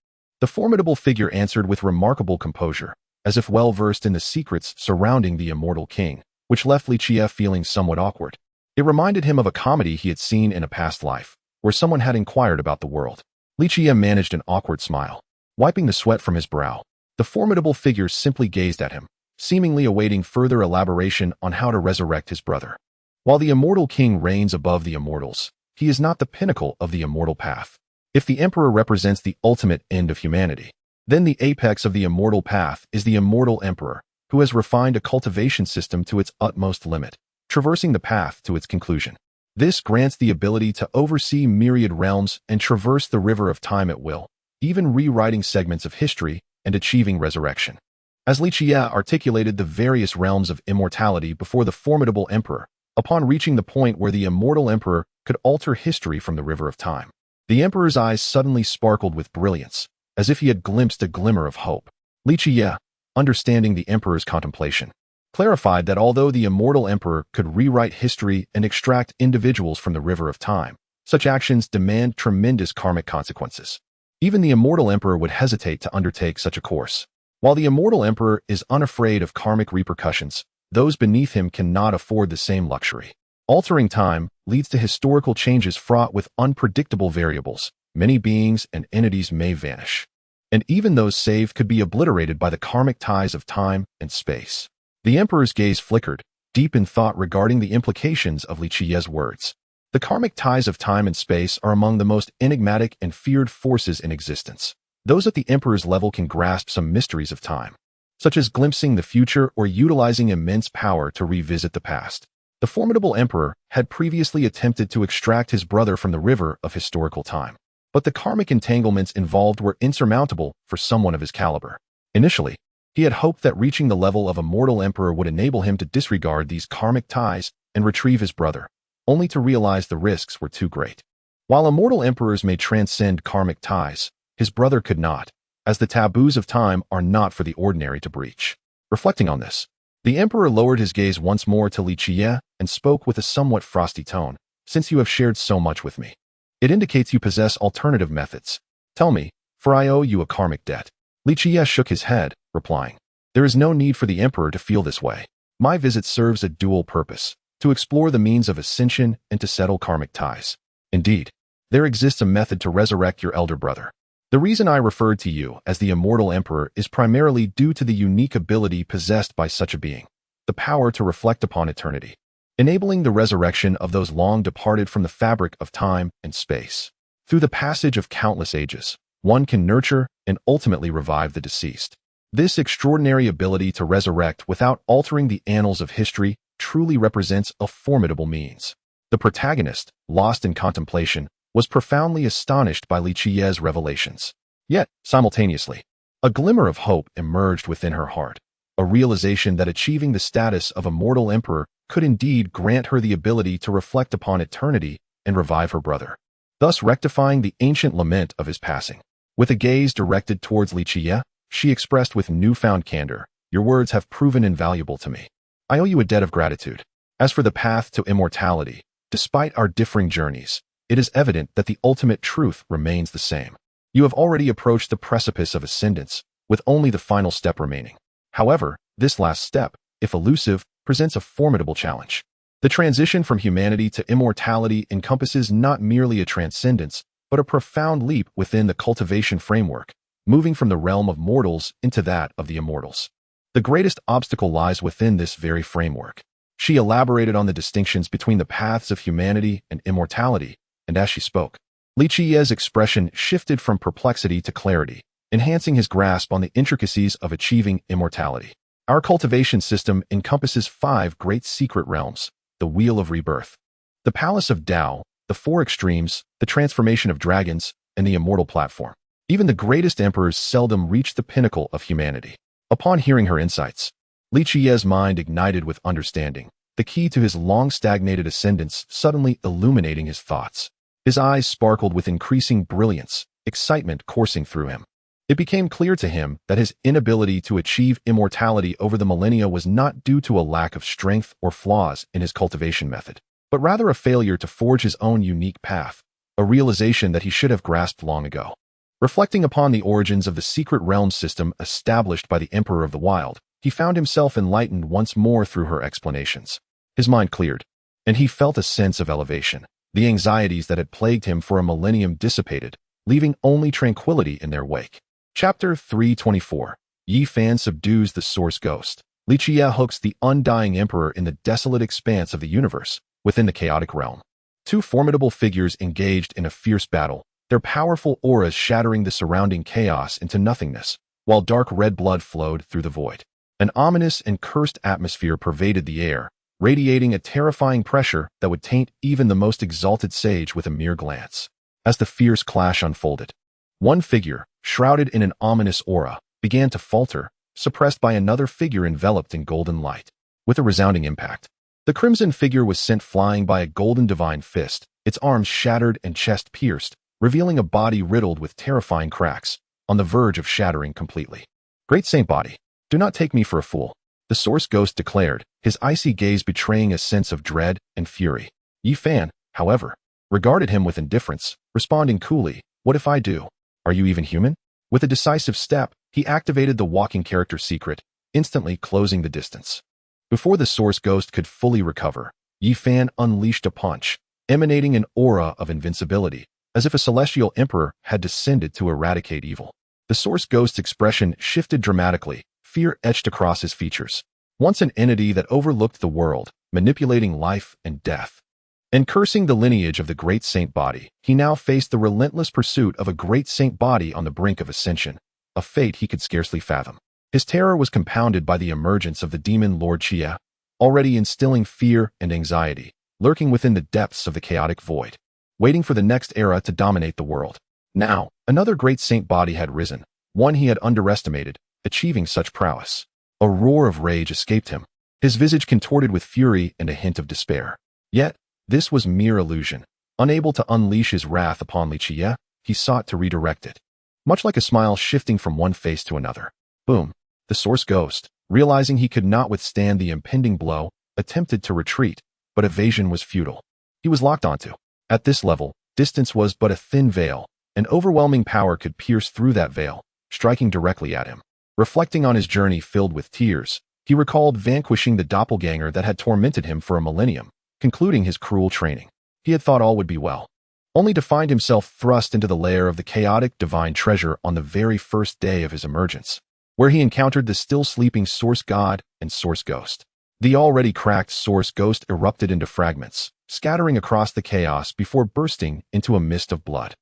the formidable figure answered with remarkable composure, as if well versed in the secrets surrounding the immortal king, which left Li Qiyeh feeling somewhat awkward. It reminded him of a comedy he had seen in a past life, where someone had inquired about the world. Li Qiyeh managed an awkward smile. Wiping the sweat from his brow, the formidable figure simply gazed at him, seemingly awaiting further elaboration on how to resurrect his brother. While the immortal king reigns above the immortals, he is not the pinnacle of the immortal path. If the emperor represents the ultimate end of humanity, then the apex of the immortal path is the immortal emperor, who has refined a cultivation system to its utmost limit, traversing the path to its conclusion. This grants the ability to oversee myriad realms and traverse the river of time at will, even rewriting segments of history and achieving resurrection. As Li Qiyeh articulated the various realms of immortality before the formidable emperor, upon reaching the point where the immortal emperor could alter history from the river of time, the emperor's eyes suddenly sparkled with brilliance, as if he had glimpsed a glimmer of hope. Li Qiyeh, understanding the emperor's contemplation, clarified that although the immortal emperor could rewrite history and extract individuals from the river of time, such actions demand tremendous karmic consequences. Even the immortal emperor would hesitate to undertake such a course. While the immortal emperor is unafraid of karmic repercussions, those beneath him cannot afford the same luxury. Altering time leads to historical changes fraught with unpredictable variables. Many beings and entities may vanish, and even those saved could be obliterated by the karmic ties of time and space. The emperor's gaze flickered, deep in thought regarding the implications of Li Qiyeh's words. The karmic ties of time and space are among the most enigmatic and feared forces in existence. Those at the emperor's level can grasp some mysteries of time, such as glimpsing the future or utilizing immense power to revisit the past. The formidable emperor had previously attempted to extract his brother from the river of historical time, but the karmic entanglements involved were insurmountable for someone of his caliber. Initially, he had hoped that reaching the level of a mortal emperor would enable him to disregard these karmic ties and retrieve his brother, only to realize the risks were too great. While immortal emperors may transcend karmic ties, his brother could not, as the taboos of time are not for the ordinary to breach. Reflecting on this, the emperor lowered his gaze once more to Li Qiyeh and spoke with a somewhat frosty tone. Since you have shared so much with me, it indicates you possess alternative methods. Tell me, for I owe you a karmic debt. Li Qiyeh shook his head, replying, there is no need for the emperor to feel this way. My visit serves a dual purpose, to explore the means of ascension and to settle karmic ties. Indeed, there exists a method to resurrect your elder brother. The reason I referred to you as the immortal emperor is primarily due to the unique ability possessed by such a being, the power to reflect upon eternity, enabling the resurrection of those long departed from the fabric of time and space. Through the passage of countless ages, one can nurture and ultimately revive the deceased. This extraordinary ability to resurrect without altering the annals of history truly represents a formidable means. The protagonist, lost in contemplation, was profoundly astonished by Li Qiyeh's revelations. Yet, simultaneously, a glimmer of hope emerged within her heart, a realization that achieving the status of a mortal emperor could indeed grant her the ability to reflect upon eternity and revive her brother, thus rectifying the ancient lament of his passing. With a gaze directed towards Li Qiyeh, she expressed with newfound candor, your words have proven invaluable to me. I owe you a debt of gratitude. As for the path to immortality, despite our differing journeys, it is evident that the ultimate truth remains the same. You have already approached the precipice of ascendance, with only the final step remaining. However, this last step, if elusive, presents a formidable challenge. The transition from humanity to immortality encompasses not merely a transcendence, but a profound leap within the cultivation framework, moving from the realm of mortals into that of the immortals. The greatest obstacle lies within this very framework. She elaborated on the distinctions between the paths of humanity and immortality, and as she spoke, Li Qiyeh's expression shifted from perplexity to clarity, enhancing his grasp on the intricacies of achieving immortality. Our cultivation system encompasses 5 great secret realms: the Wheel of Rebirth, the Palace of Tao, the 4 Extremes, the Transformation of Dragons, and the Immortal Platform. Even the greatest emperors seldom reach the pinnacle of humanity. Upon hearing her insights, Li Qiyeh's mind ignited with understanding, the key to his long-stagnated ascendance suddenly illuminating his thoughts. His eyes sparkled with increasing brilliance, excitement coursing through him. It became clear to him that his inability to achieve immortality over the millennia was not due to a lack of strength or flaws in his cultivation method, but rather a failure to forge his own unique path, a realization that he should have grasped long ago. Reflecting upon the origins of the secret realm system established by the Emperor of the Wild, he found himself enlightened once more through her explanations. His mind cleared, and he felt a sense of elevation. The anxieties that had plagued him for a millennium dissipated, leaving only tranquility in their wake. Chapter 324. Yi Fan subdues the Source Ghost. Li Qiyeh hooks the undying Emperor in the desolate expanse of the universe, within the chaotic realm. Two formidable figures engaged in a fierce battle, their powerful auras shattering the surrounding chaos into nothingness, while dark red blood flowed through the void. An ominous and cursed atmosphere pervaded the air, radiating a terrifying pressure that would taint even the most exalted sage with a mere glance. As the fierce clash unfolded, one figure, shrouded in an ominous aura, began to falter, suppressed by another figure enveloped in golden light. With a resounding impact, the crimson figure was sent flying by a golden divine fist, its arms shattered and chest pierced, revealing a body riddled with terrifying cracks, on the verge of shattering completely. "Great Saint Body, do not take me for a fool," the Source Ghost declared, his icy gaze betraying a sense of dread and fury. Yi Fan, however, regarded him with indifference, responding coolly, "What if I do? Are you even human?" With a decisive step, he activated the walking character secret, instantly closing the distance. Before the Source Ghost could fully recover, Yi Fan unleashed a punch, emanating an aura of invincibility, as if a celestial emperor had descended to eradicate evil. The Source Ghost's expression shifted dramatically, fear etched across his features. Once an entity that overlooked the world, manipulating life and death, and cursing the lineage of the Great Saint Body, he now faced the relentless pursuit of a Great Saint Body on the brink of ascension, a fate he could scarcely fathom. His terror was compounded by the emergence of the demon Lord Qiyeh, already instilling fear and anxiety, lurking within the depths of the chaotic void, waiting for the next era to dominate the world. Now, another Great Saint Body had risen, one he had underestimated, achieving such prowess. A roar of rage escaped him, his visage contorted with fury and a hint of despair. Yet, this was mere illusion. Unable to unleash his wrath upon Li Qiyeh, he sought to redirect it. Much like a smile shifting from one face to another. Boom. The Source Ghost, realizing he could not withstand the impending blow, attempted to retreat, but evasion was futile. He was locked onto. At this level, distance was but a thin veil, and overwhelming power could pierce through that veil, striking directly at him. Reflecting on his journey filled with tears, he recalled vanquishing the doppelganger that had tormented him for a millennium, concluding his cruel training. He had thought all would be well, only to find himself thrust into the lair of the chaotic divine treasure on the very first day of his emergence, where he encountered the still sleeping Source God and Source Ghost. The already cracked Source Ghost erupted into fragments, scattering across the chaos before bursting into a mist of blood.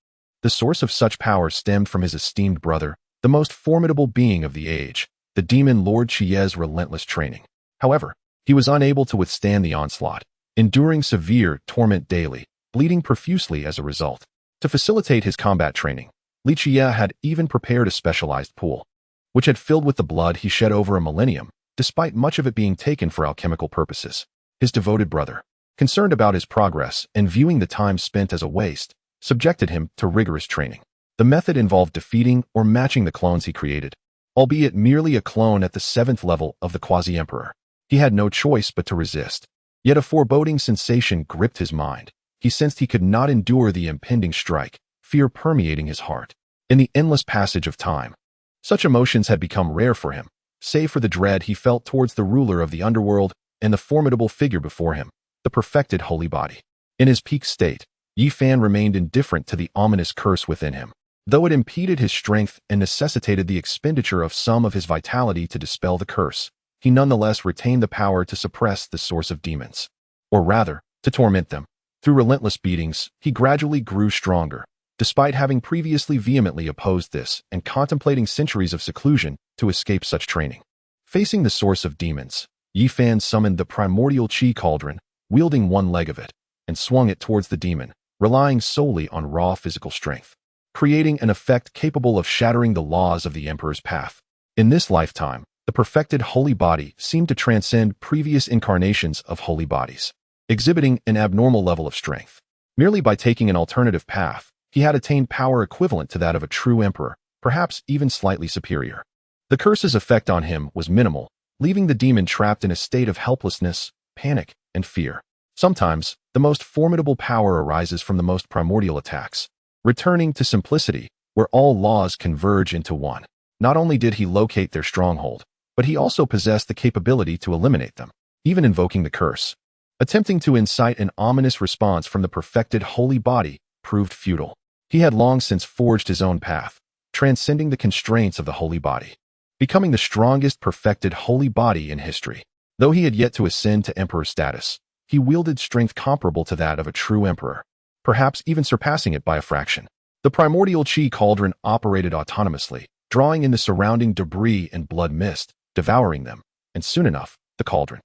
The source of such power stemmed from his esteemed brother, the most formidable being of the age, the demon Lord Qiyeh's relentless training. However, he was unable to withstand the onslaught, enduring severe torment daily, bleeding profusely as a result. To facilitate his combat training, Li Qiyeh had even prepared a specialized pool, which had filled with the blood he shed over a millennium, despite much of it being taken for alchemical purposes. His devoted brother, concerned about his progress and viewing the time spent as a waste, subjected him to rigorous training. The method involved defeating or matching the clones he created, albeit merely a clone at the 7th level of the Quasi-Emperor. He had no choice but to resist. Yet a foreboding sensation gripped his mind. He sensed he could not endure the impending strike, fear permeating his heart. In the endless passage of time, such emotions had become rare for him, save for the dread he felt towards the ruler of the underworld and the formidable figure before him, the perfected holy body. In his peak state, Yi Fan remained indifferent to the ominous curse within him, though it impeded his strength and necessitated the expenditure of some of his vitality to dispel the curse. He nonetheless retained the power to suppress the source of demons, or rather, to torment them. Through relentless beatings, he gradually grew stronger, despite having previously vehemently opposed this and contemplating centuries of seclusion to escape such training. Facing the source of demons, Yi Fan summoned the primordial Qi cauldron, wielding one leg of it, and swung it towards the demon, relying solely on raw physical strength, creating an effect capable of shattering the laws of the Emperor's path. In this lifetime, the perfected holy body seemed to transcend previous incarnations of holy bodies, exhibiting an abnormal level of strength. Merely by taking an alternative path, he had attained power equivalent to that of a true emperor, perhaps even slightly superior. The curse's effect on him was minimal, leaving the demon trapped in a state of helplessness, panic, and fear. Sometimes, the most formidable power arises from the most primordial attacks. Returning to simplicity, where all laws converge into one. Not only did he locate their stronghold, but he also possessed the capability to eliminate them, even invoking the curse. Attempting to incite an ominous response from the perfected holy body proved futile. He had long since forged his own path, transcending the constraints of the holy body, becoming the strongest perfected holy body in history. Though he had yet to ascend to emperor status, he wielded strength comparable to that of a true emperor, perhaps even surpassing it by a fraction. The primordial chi cauldron operated autonomously, drawing in the surrounding debris and blood mist, devouring them, and soon enough, the cauldron